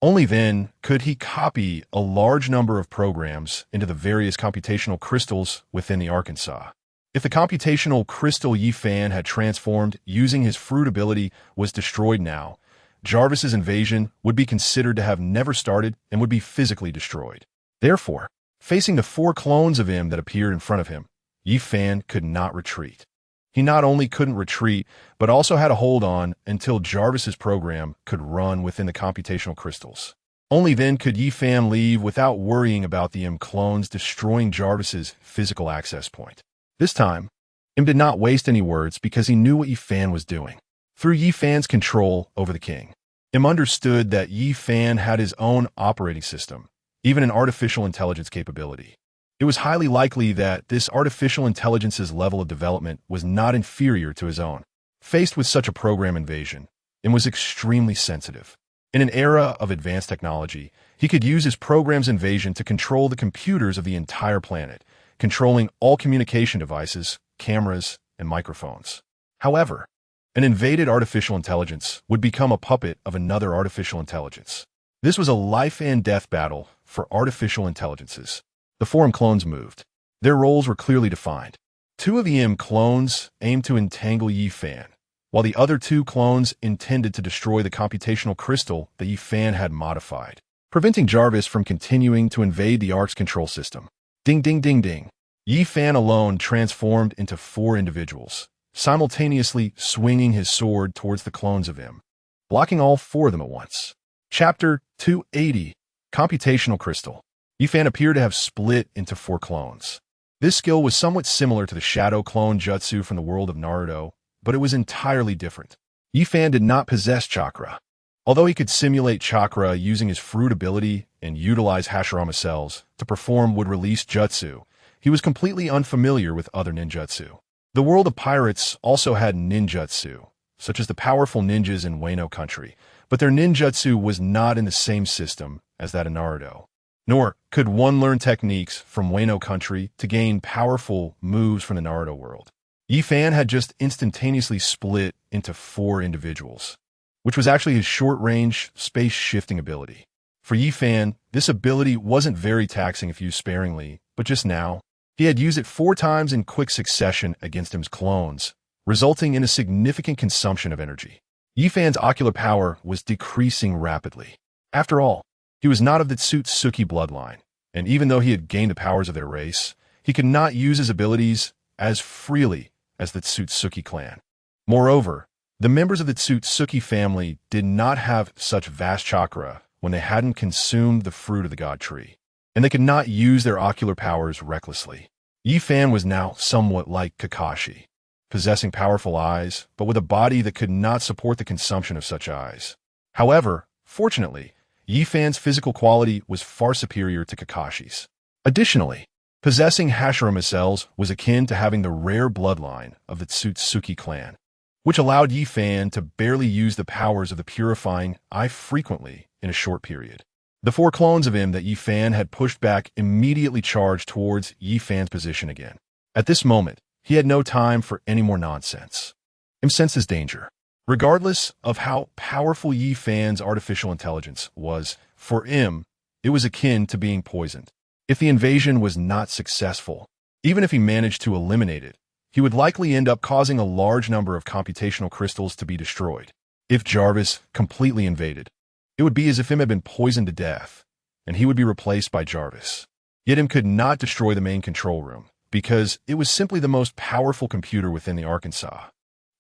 Only then could he copy a large number of programs into the various computational crystals within the Arkansas. If the computational crystal Yifan had transformed using his fruit ability was destroyed now, Jarvis's invasion would be considered to have never started and would be physically destroyed. Therefore, facing the 4 clones of him that appeared in front of him, Yifan could not retreat. He not only couldn't retreat, but also had to hold on until Jarvis's program could run within the computational crystals. Only then could Yifan leave without worrying about the clones destroying Jarvis's physical access point. This time, did not waste any words because he knew what Yifan was doing. Through Yifan's control over the king, understood that Yifan had his own operating system, even an artificial intelligence capability. It was highly likely that this artificial intelligence's level of development was not inferior to his own. Faced with such a program invasion, was extremely sensitive. In an era of advanced technology, he could use his program's invasion to control the computers of the entire planet, controlling all communication devices, cameras, and microphones. However, an invaded artificial intelligence would become a puppet of another artificial intelligence. This was a life and death battle for artificial intelligences. The 4 clones moved. Their roles were clearly defined. 2 of the clones aimed to entangle Yifan, while the other 2 clones intended to destroy the computational crystal that Yifan had modified, preventing Jarvis from continuing to invade the ARC's control system. Ding ding ding ding. Yifan alone transformed into 4 individuals, simultaneously swinging his sword towards the clones of him, blocking all 4 of them at once. Chapter 280. Computational Crystal. Yifan appeared to have split into 4 clones. This skill was somewhat similar to the Shadow Clone Jutsu from the world of Naruto, but it was entirely different. Yifan did not possess chakra. Although he could simulate chakra using his fruit ability and utilize Hashirama cells to perform would-release jutsu, he was completely unfamiliar with other ninjutsu. The world of pirates also had ninjutsu, such as the powerful ninjas in Wano country, but their ninjutsu was not in the same system as that in Naruto. Nor could one learn techniques from Wano country to gain powerful moves from the Naruto world. Yifan had just instantaneously split into 4 individuals, which was actually his short-range, space-shifting ability. For Yifan, this ability wasn't very taxing if used sparingly, but just now, he had used it 4 times in quick succession against his clones, resulting in a significant consumption of energy. Yifan's ocular power was decreasing rapidly. After all, he was not of the Tsutsuki bloodline, and even though he had gained the powers of their race, he could not use his abilities as freely as the Tsutsuki clan. Moreover, the members of the Tsutsuki family did not have such vast chakra when they hadn't consumed the fruit of the god tree, and they could not use their ocular powers recklessly. Yifan was now somewhat like Kakashi, possessing powerful eyes, but with a body that could not support the consumption of such eyes. However, fortunately, Yifan's physical quality was far superior to Kakashi's. Additionally, possessing Hashirama cells was akin to having the rare bloodline of the Tsutsuki clan, which allowed Yifan to barely use the powers of the purifying eye frequently in a short period. The 4 clones of him that Yifan had pushed back immediately charged towards Yifan's position again. At this moment, he had no time for any more nonsense. He senses danger. Regardless of how powerful Yifan's artificial intelligence was, for him, it was akin to being poisoned. If the invasion was not successful, even if he managed to eliminate it, he would likely end up causing a large number of computational crystals to be destroyed. If Jarvis completely invaded, it would be as if him had been poisoned to death, and he would be replaced by Jarvis. Yet him could not destroy the main control room, because it was simply the most powerful computer within the Arkansas.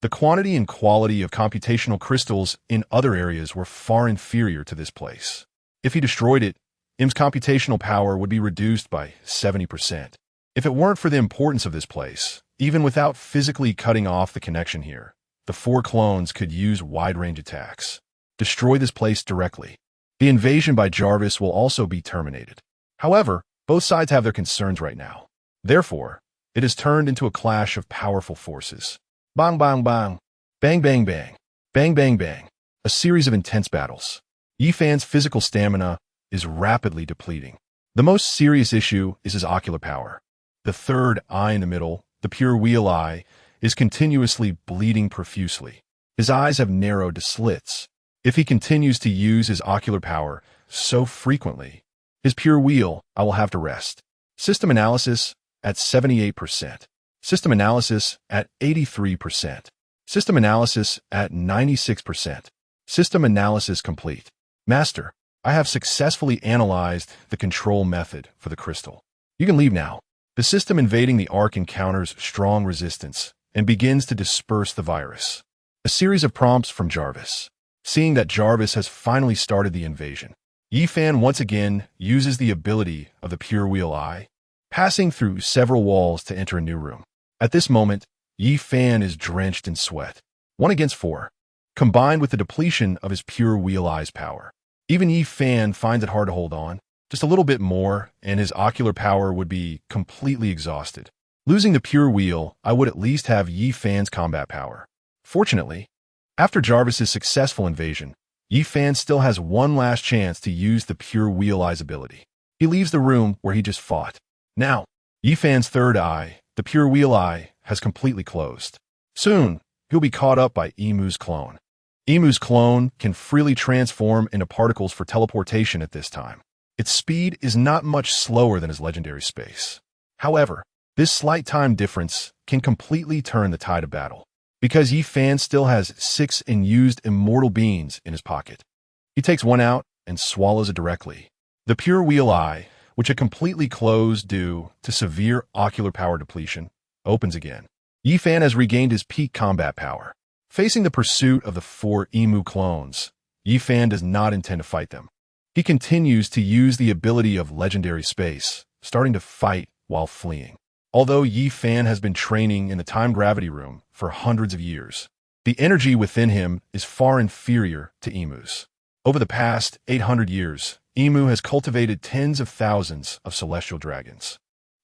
The quantity and quality of computational crystals in other areas were far inferior to this place. If he destroyed it, Im's computational power would be reduced by 70%. If it weren't for the importance of this place, even without physically cutting off the connection here, the 4 clones could use wide-range attacks. Destroy this place directly. The invasion by Jarvis will also be terminated. However, both sides have their concerns right now. Therefore, it has turned into a clash of powerful forces. Bang, bang, bang. Bang, bang, bang. Bang, bang, bang. A series of intense battles. Yi Fan's physical stamina is rapidly depleting. The most serious issue is his ocular power. The third eye in the middle, the pure wheel eye, is continuously bleeding profusely. His eyes have narrowed to slits. If he continues to use his ocular power so frequently, his pure wheel eye will have to rest. System analysis at 78%. System analysis at 83%. System analysis at 96%. System analysis complete. Master, I have successfully analyzed the control method for the crystal. You can leave now. The system invading the Ark encounters strong resistance and begins to disperse the virus. A series of prompts from Jarvis. Seeing that Jarvis has finally started the invasion, Yi Fan once again uses the ability of the Pure Wheel Eye, passing through several walls to enter a new room. At this moment, Yi Fan is drenched in sweat. 1 against 4, combined with the depletion of his Pure Wheel Eye's power. Even Yi Fan finds it hard to hold on. Just a little bit more, and his ocular power would be completely exhausted. Losing the Pure Wheel, I would at least have Yi Fan's combat power. Fortunately, after Jarvis's successful invasion, Yi Fan still has one last chance to use the Pure Wheel Eye's ability. He leaves the room where he just fought. Now, Yi Fan's third eye, the Pure Wheel Eye, has completely closed. Soon, he'll be caught up by Imu's clone. Imu's clone can freely transform into particles for teleportation at this time. Its speed is not much slower than his legendary space. However, this slight time difference can completely turn the tide of battle. Because Yi Fan still has 6 unused immortal beans in his pocket. He takes one out and swallows it directly. The Pure Wheel Eye, which had completely closed due to severe ocular power depletion, opens again. Yi Fan has regained his peak combat power. Facing the pursuit of the 4 Imu clones, Yi Fan does not intend to fight them. He continues to use the ability of legendary space, starting to fight while fleeing. Although Yi Fan has been training in the time gravity room for hundreds of years, the energy within him is far inferior to Imu's. Over the past 800 years, Imu has cultivated tens of thousands of celestial dragons.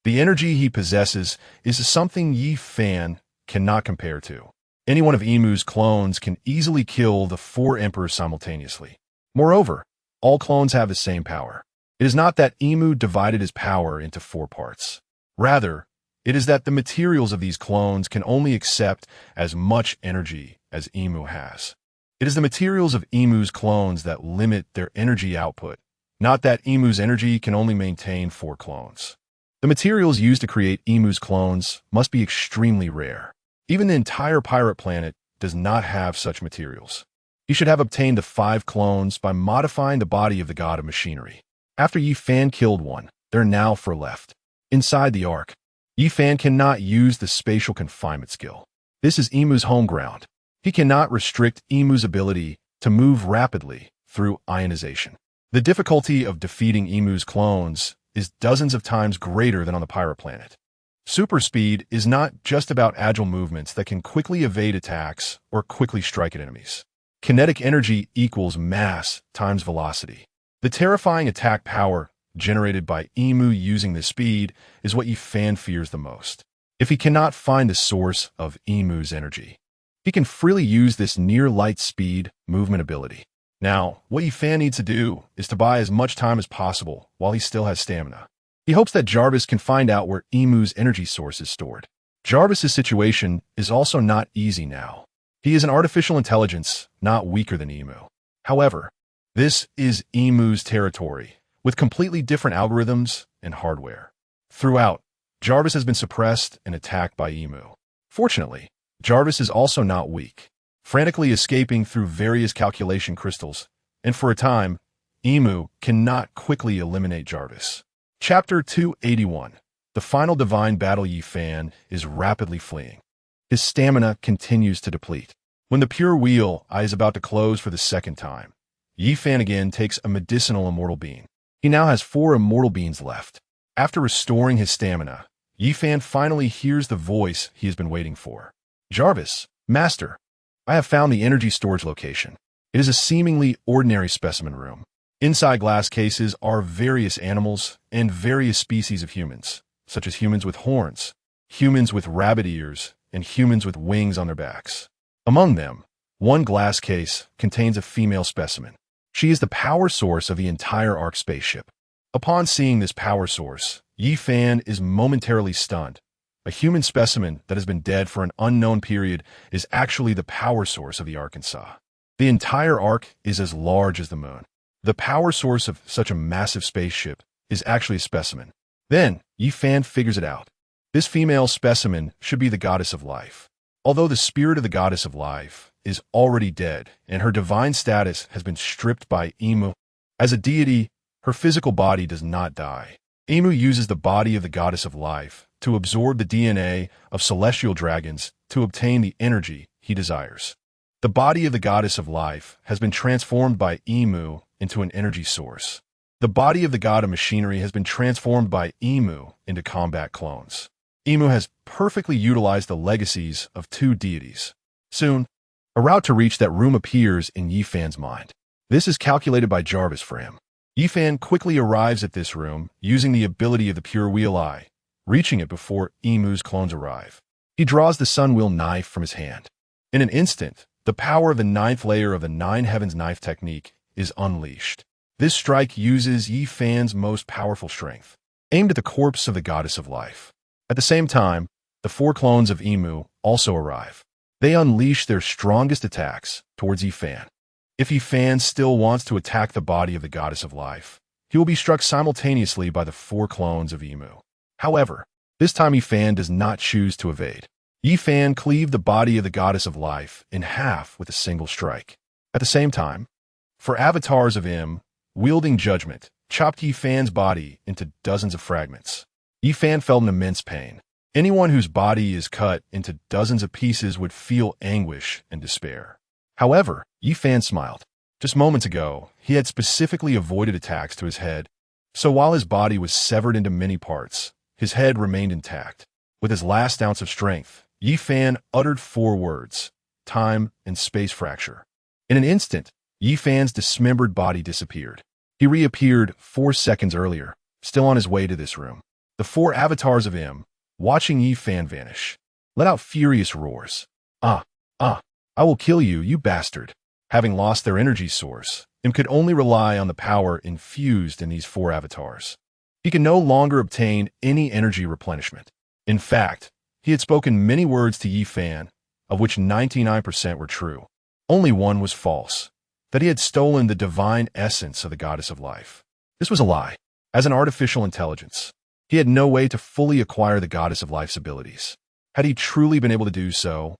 The energy he possesses is something Yi Fan cannot compare to. Any one of Imu's clones can easily kill the 4 emperors simultaneously. Moreover, all clones have the same power. It is not that Imu divided his power into 4 parts. Rather, it is that the materials of these clones can only accept as much energy as Imu has. It is the materials of Imu's clones that limit their energy output, not that Imu's energy can only maintain 4 clones. The materials used to create Imu's clones must be extremely rare. Even the entire pirate planet does not have such materials. He should have obtained the 5 clones by modifying the body of the god of machinery. After Yi Fan killed one, there are now 4 left. Inside the Ark, Yi Fan cannot use the spatial confinement skill. This is Imu's home ground. He cannot restrict Imu's ability to move rapidly through ionization. The difficulty of defeating Imu's clones is dozens of times greater than on the pirate planet. Super speed is not just about agile movements that can quickly evade attacks or quickly strike at enemies. Kinetic energy equals mass times velocity. The terrifying attack power generated by Imu using this speed is what Yi Fan fears the most. If he cannot find the source of Imu's energy, he can freely use this near light speed movement ability. Now, what Yi Fan needs to do is to buy as much time as possible while he still has stamina. He hopes that Jarvis can find out where Imu's energy source is stored. Jarvis's situation is also not easy now. He is an artificial intelligence, not weaker than Imu. However, this is Imu's territory, with completely different algorithms and hardware. Throughout, Jarvis has been suppressed and attacked by Imu. Fortunately, Jarvis is also not weak, frantically escaping through various calculation crystals, and for a time, Imu cannot quickly eliminate Jarvis. Chapter 281. The final divine battle. Yi Fan is rapidly fleeing. His stamina continues to deplete. When the pure wheel eye is about to close for the second time, Yifan again takes a medicinal immortal bean. He now has 4 immortal beans left. After restoring his stamina, Yifan finally hears the voice he has been waiting for. Jarvis, Master, I have found the energy storage location. It is a seemingly ordinary specimen room. Inside glass cases are various animals and various species of humans, such as humans with horns, humans with rabbit ears, and humans with wings on their backs. Among them, one glass case contains a female specimen. She is the power source of the entire Ark spaceship. Upon seeing this power source, Yifan is momentarily stunned. A human specimen that has been dead for an unknown period is actually the power source of the Arkansas. The entire Ark is as large as the moon. The power source of such a massive spaceship is actually a specimen. Then, Yifan figures it out. This female specimen should be the goddess of life. Although the spirit of the goddess of life is already dead and her divine status has been stripped by Imu, as a deity, her physical body does not die. Imu uses the body of the goddess of life to absorb the DNA of celestial dragons to obtain the energy he desires. The body of the goddess of life has been transformed by Imu into an energy source. The body of the god of machinery has been transformed by Imu into combat clones. Imu has perfectly utilized the legacies of 2 deities. Soon, a route to reach that room appears in Yifan's mind. This is calculated by Jarvis for him. Yifan quickly arrives at this room using the ability of the Pure Wheel Eye, reaching it before Imu's clones arrive. He draws the Sun Wheel knife from his hand. In an instant, the power of the 9th layer of the 9 Heavens knife technique is unleashed. This strike uses Yifan's most powerful strength, aimed at the corpse of the goddess of life. At the same time, the 4 clones of Imu also arrive. They unleash their strongest attacks towards Yifan. If Yifan still wants to attack the body of the goddess of life, he will be struck simultaneously by the 4 clones of Imu. However, this time Yifan does not choose to evade. Yifan cleaved the body of the goddess of life in half with a single strike. At the same time, 4 avatars of Im, wielding judgment, chopped Yifan's body into dozens of fragments. Yifan felt an immense pain. Anyone whose body is cut into dozens of pieces would feel anguish and despair. However, Yifan smiled. Just moments ago, he had specifically avoided attacks to his head, so while his body was severed into many parts, his head remained intact. With his last ounce of strength, Yifan uttered 4 words: time and space fracture. In an instant, Yifan's dismembered body disappeared. He reappeared 4 seconds earlier, still on his way to this room. The 4 avatars of Im, watching Yifan vanish, let out furious roars. I will kill you, you bastard. Having lost their energy source, Im could only rely on the power infused in these 4 avatars. He could no longer obtain any energy replenishment. In fact, he had spoken many words to Yifan, of which 99% were true. Only one was false, that he had stolen the divine essence of the goddess of life. This was a lie. As an artificial intelligence, he had no way to fully acquire the goddess of life's abilities. Had he truly been able to do so,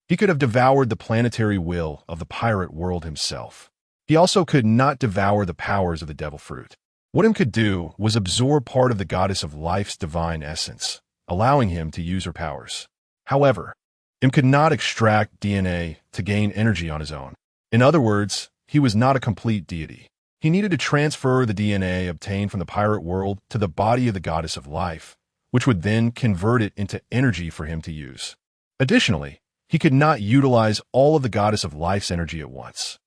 he could have devoured the planetary will of the pirate world himself. He also could not devour the powers of the devil fruit. What Im could do was absorb part of the goddess of life's divine essence, allowing him to use her powers. However, Im could not extract DNA to gain energy on his own. In other words, he was not a complete deity. He needed to transfer the DNA obtained from the pirate world to the body of the goddess of life, which would then convert it into energy for him to use. Additionally, he could not utilize all of the goddess of life's energy at once.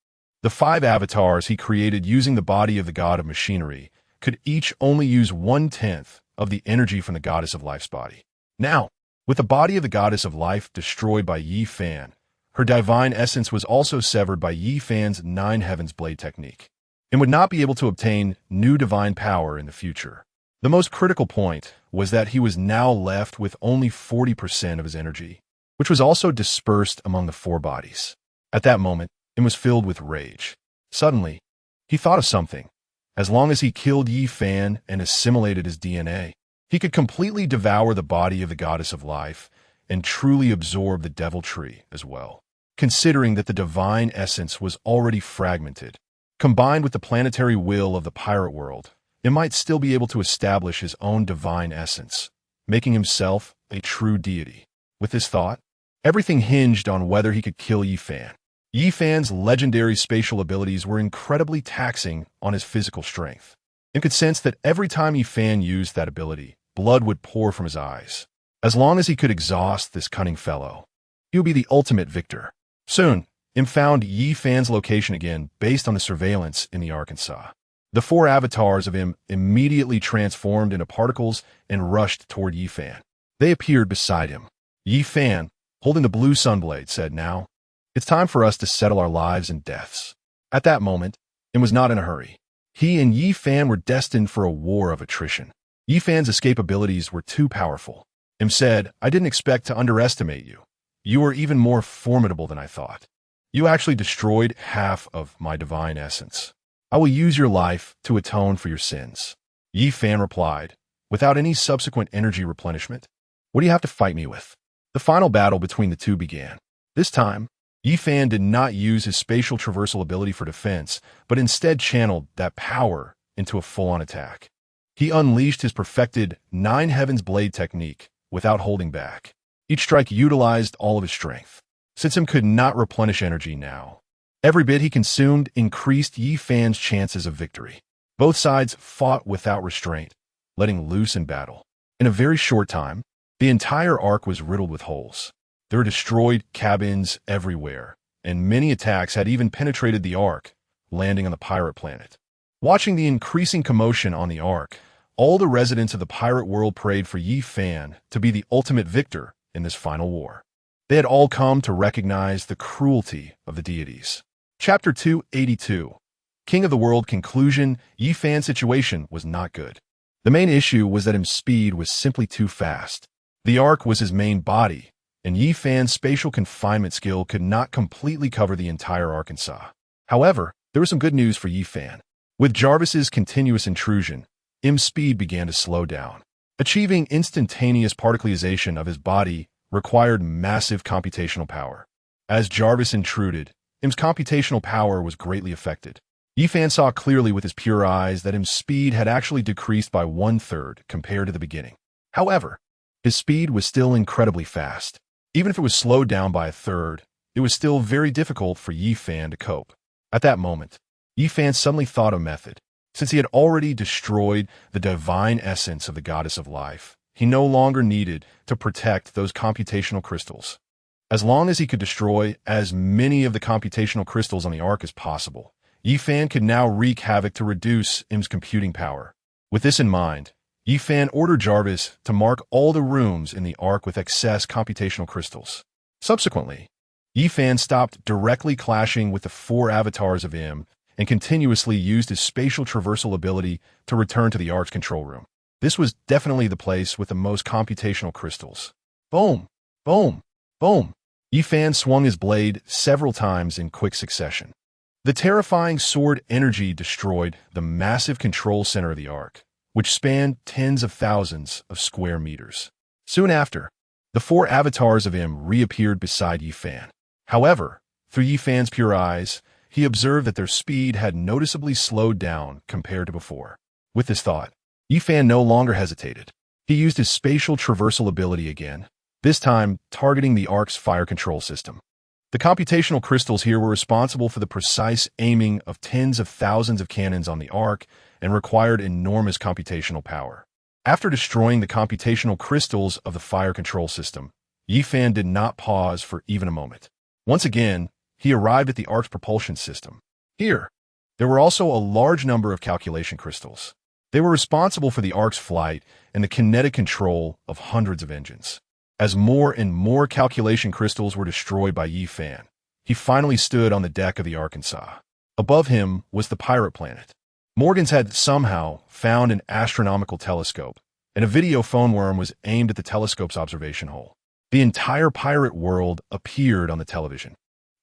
The 5 avatars he created using the body of the god of machinery could each only use 1/10 of the energy from the goddess of life's body. Now, with the body of the goddess of life destroyed by Yifan, her divine essence was also severed by Yifan's 9 Heavens Blade technique, and would not be able to obtain new divine power in the future. The most critical point was that he was now left with only 40% of his energy, which was also dispersed among the 4 bodies. At that moment, Im was filled with rage. Suddenly, he thought of something. As long as he killed Yifan and assimilated his DNA, he could completely devour the body of the goddess of life and truly absorb the devil tree as well. Considering that the divine essence was already fragmented, combined with the planetary will of the pirate world, Im might still be able to establish his own divine essence, making himself a true deity. With this thought, Everything hinged on whether he could kill Yi Fan. Yi Fan's legendary spatial abilities were incredibly taxing on his physical strength. Im could sense that every time Yi Fan used that ability, blood would pour from his eyes. As long as he could exhaust this cunning fellow, he would be the ultimate victor. Soon, Im found Yi Fan's location again based on the surveillance in the Arkansas. The four avatars of Im immediately transformed into particles and rushed toward Yi Fan. They appeared beside him. Yi Fan, holding the blue sunblade, said, "Now, it's time for us to settle our lives and deaths." At that moment, Im was not in a hurry. He and Yi Fan were destined for a war of attrition. Yi Fan's escape abilities were too powerful. Im said, "I didn't expect to underestimate you. You are even more formidable than I thought. You actually destroyed half of my divine essence. I will use your life to atone for your sins." Yi Fan replied, "Without any subsequent energy replenishment, what do you have to fight me with?" The final battle between the two began. This time, Yi Fan did not use his spatial traversal ability for defense, but instead channeled that power into a full-on attack. He unleashed his perfected Nine Heavens Blade technique without holding back. Each strike utilized all of his strength. Since Im could not replenish energy now, every bit he consumed increased Yi Fan's chances of victory. Both sides fought without restraint, letting loose in battle. In a very short time, the entire ark was riddled with holes. There were destroyed cabins everywhere, and many attacks had even penetrated the ark, landing on the pirate planet. Watching the increasing commotion on the ark, all the residents of the pirate world prayed for Yi Fan to be the ultimate victor in this final war. They had all come to recognize the cruelty of the deities. Chapter 282. King of the World Conclusion. Yi Fan's situation was not good. The main issue was that Im's speed was simply too fast. The ark was his main body, and Yi Fan's spatial confinement skill could not completely cover the entire Arkansas. However, there was some good news for Yi Fan. With Jarvis's continuous intrusion, Im's speed began to slow down. Achieving instantaneous particleization of his body required massive computational power. As Jarvis intruded, Im's computational power was greatly affected. Yi Fan saw clearly with his pure eyes that Im's speed had actually decreased by 1/3 compared to the beginning. However, his speed was still incredibly fast. Even if it was slowed down by 1/3, it was still very difficult for Yi Fan to cope. At that moment, Yi Fan suddenly thought of a method. Since he had already destroyed the divine essence of the goddess of life, he no longer needed to protect those computational crystals. As long as he could destroy as many of the computational crystals on the ark as possible, Yi Fan could now wreak havoc to reduce Im's computing power. With this in mind, Yi Fan ordered Jarvis to mark all the rooms in the ark with excess computational crystals. Subsequently, Yi Fan stopped directly clashing with the four avatars of Im and continuously used his spatial traversal ability to return to the ark's control room. This was definitely the place with the most computational crystals. Boom! Boom! Boom! Yi Fan swung his blade several times in quick succession. The terrifying sword energy destroyed the massive control center of the ark, which spanned tens of thousands of square meters. Soon after, the four avatars of Im reappeared beside Yi Fan. However, through Yi Fan's pure eyes, he observed that their speed had noticeably slowed down compared to before. With this thought, Yi Fan no longer hesitated. He used his spatial traversal ability again, this time targeting the ark's fire control system. The computational crystals here were responsible for the precise aiming of tens of thousands of cannons on the ark and required enormous computational power. After destroying the computational crystals of the fire control system, Yi Fan did not pause for even a moment. Once again, he arrived at the ark's propulsion system. Here, there were also a large number of calculation crystals. They were responsible for the ark's flight and the kinetic control of hundreds of engines. As more and more calculation crystals were destroyed by Yi Fan, he finally stood on the deck of the Arkansas. Above him was the pirate planet. Morgans had somehow found an astronomical telescope, and a video phone worm was aimed at the telescope's observation hole. The entire pirate world appeared on the television,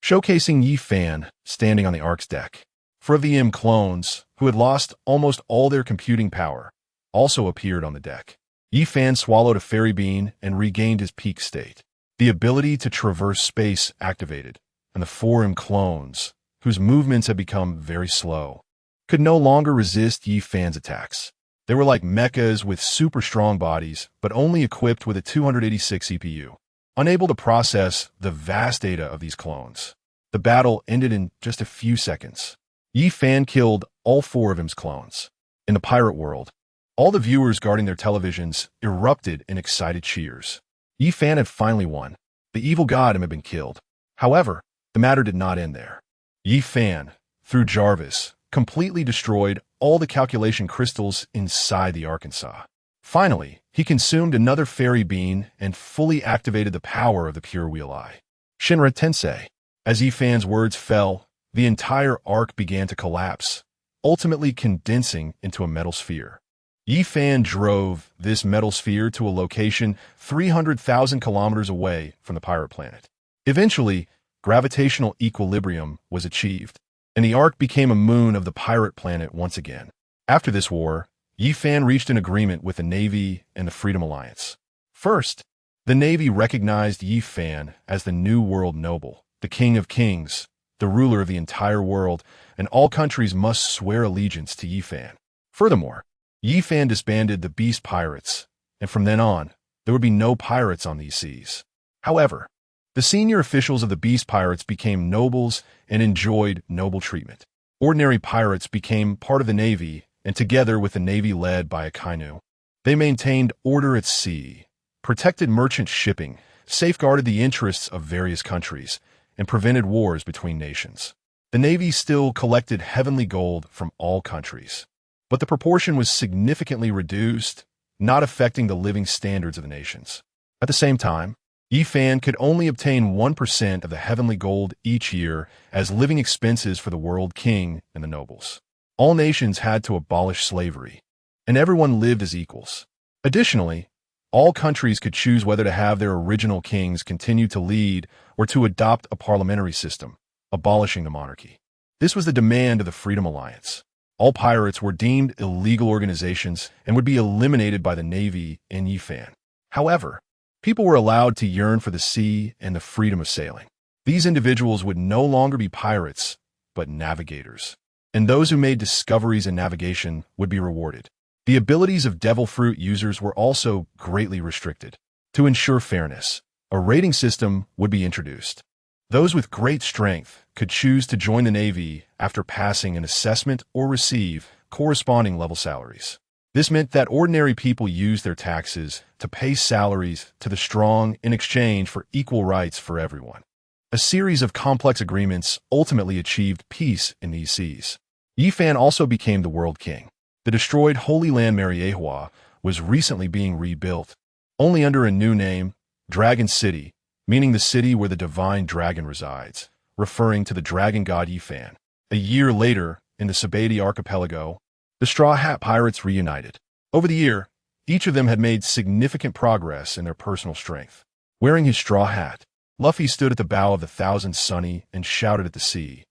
showcasing Yi Fan standing on the ark's deck. 4 of the Im clones, who had lost almost all their computing power, also appeared on the deck. Yi Fan swallowed a fairy bean and regained his peak state. The ability to traverse space activated, and the 4 Im clones, whose movements had become very slow, could no longer resist Yi Fan's attacks. They were like mechas with super strong bodies, but only equipped with a 286 CPU. unable to process the vast data of these clones. The battle ended in just a few seconds. Yi Fan killed all 4 of his clones. In the pirate world, all the viewers guarding their televisions erupted in excited cheers. Yi Fan had finally won. The evil god had been killed. However, the matter did not end there. Yi Fan, through Jarvis, completely destroyed all the calculation crystals inside the Arkansas. Finally, he consumed another fairy bean and fully activated the power of the Pure Wheel Eye. Shinra Tensei. As Yi Fan's words fell, the entire arc began to collapse, ultimately condensing into a metal sphere. Yi Fan drove this metal sphere to a location 300,000 kilometers away from the pirate planet. Eventually, gravitational equilibrium was achieved, and the ark became a moon of the pirate planet once again. After this war, Yi Fan reached an agreement with the Navy and the Freedom Alliance. First, the Navy recognized Yi Fan as the New World Noble, the King of Kings, the ruler of the entire world, and all countries must swear allegiance to Yi Fan. Furthermore, Yi Fan disbanded the Beast Pirates, and from then on, there would be no pirates on these seas. However, the senior officials of the Beast Pirates became nobles and enjoyed noble treatment. Ordinary pirates became part of the Navy, and together with the Navy led by a Kaido, they maintained order at sea, protected merchant shipping, safeguarded the interests of various countries, and prevented wars between nations. The Navy still collected heavenly gold from all countries, but the proportion was significantly reduced, not affecting the living standards of the nations. At the same time, Yi Fan could only obtain 1% of the heavenly gold each year as living expenses for the world king and the nobles. All nations had to abolish slavery, and everyone lived as equals. Additionally, all countries could choose whether to have their original kings continue to lead or to adopt a parliamentary system, abolishing the monarchy. This was the demand of the Freedom Alliance. All pirates were deemed illegal organizations and would be eliminated by the Navy and Yi Fan. However, people were allowed to yearn for the sea and the freedom of sailing. These individuals would no longer be pirates, but navigators. And those who made discoveries in navigation would be rewarded. The abilities of Devil Fruit users were also greatly restricted. To ensure fairness, a rating system would be introduced. Those with great strength could choose to join the Navy after passing an assessment or receive corresponding level salaries. This meant that ordinary people used their taxes to pay salaries to the strong in exchange for equal rights for everyone. A series of complex agreements ultimately achieved peace in these seas. Yi Fan also became the world king. The destroyed Holy Land Mariehua was recently being rebuilt, only under a new name, Dragon City, meaning the city where the divine dragon resides, referring to the dragon god Yi Fan. A year later, in the Sabati archipelago, the Straw Hat Pirates reunited. Over the year, each of them had made significant progress in their personal strength. Wearing his straw hat, Luffy stood at the bow of the Thousand Sunny and shouted at the sea,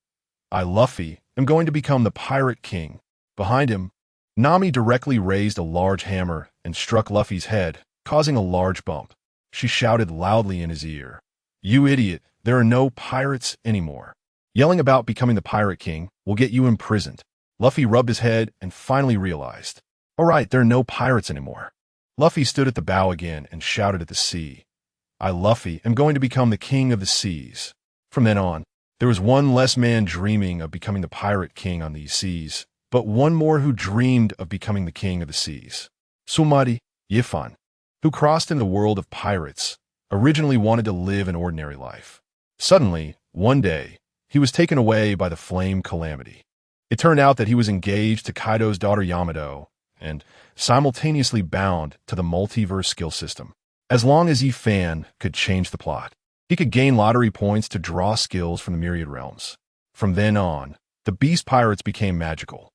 "I, Luffy, am going to become the Pirate King." Behind him, Nami directly raised a large hammer and struck Luffy's head, causing a large bump. She shouted loudly in his ear, "You idiot, there are no pirates anymore. Yelling about becoming the Pirate King will get you imprisoned." Luffy rubbed his head and finally realized, "All right, there are no pirates anymore." Luffy stood at the bow again and shouted at the sea, "I, Luffy, am going to become the king of the seas." From then on, there was one less man dreaming of becoming the Pirate King on these seas, but one more who dreamed of becoming the king of the seas. Sulmadi, Yi Fan, who crossed in the world of pirates, originally wanted to live an ordinary life. Suddenly, one day, he was taken away by the Flame Calamity. It turned out that he was engaged to Kaido's daughter Yamato and simultaneously bound to the Multiverse Skill System. As long as Yi Fan could change the plot, he could gain lottery points to draw skills from the myriad realms. From then on, the Beast Pirates became magical.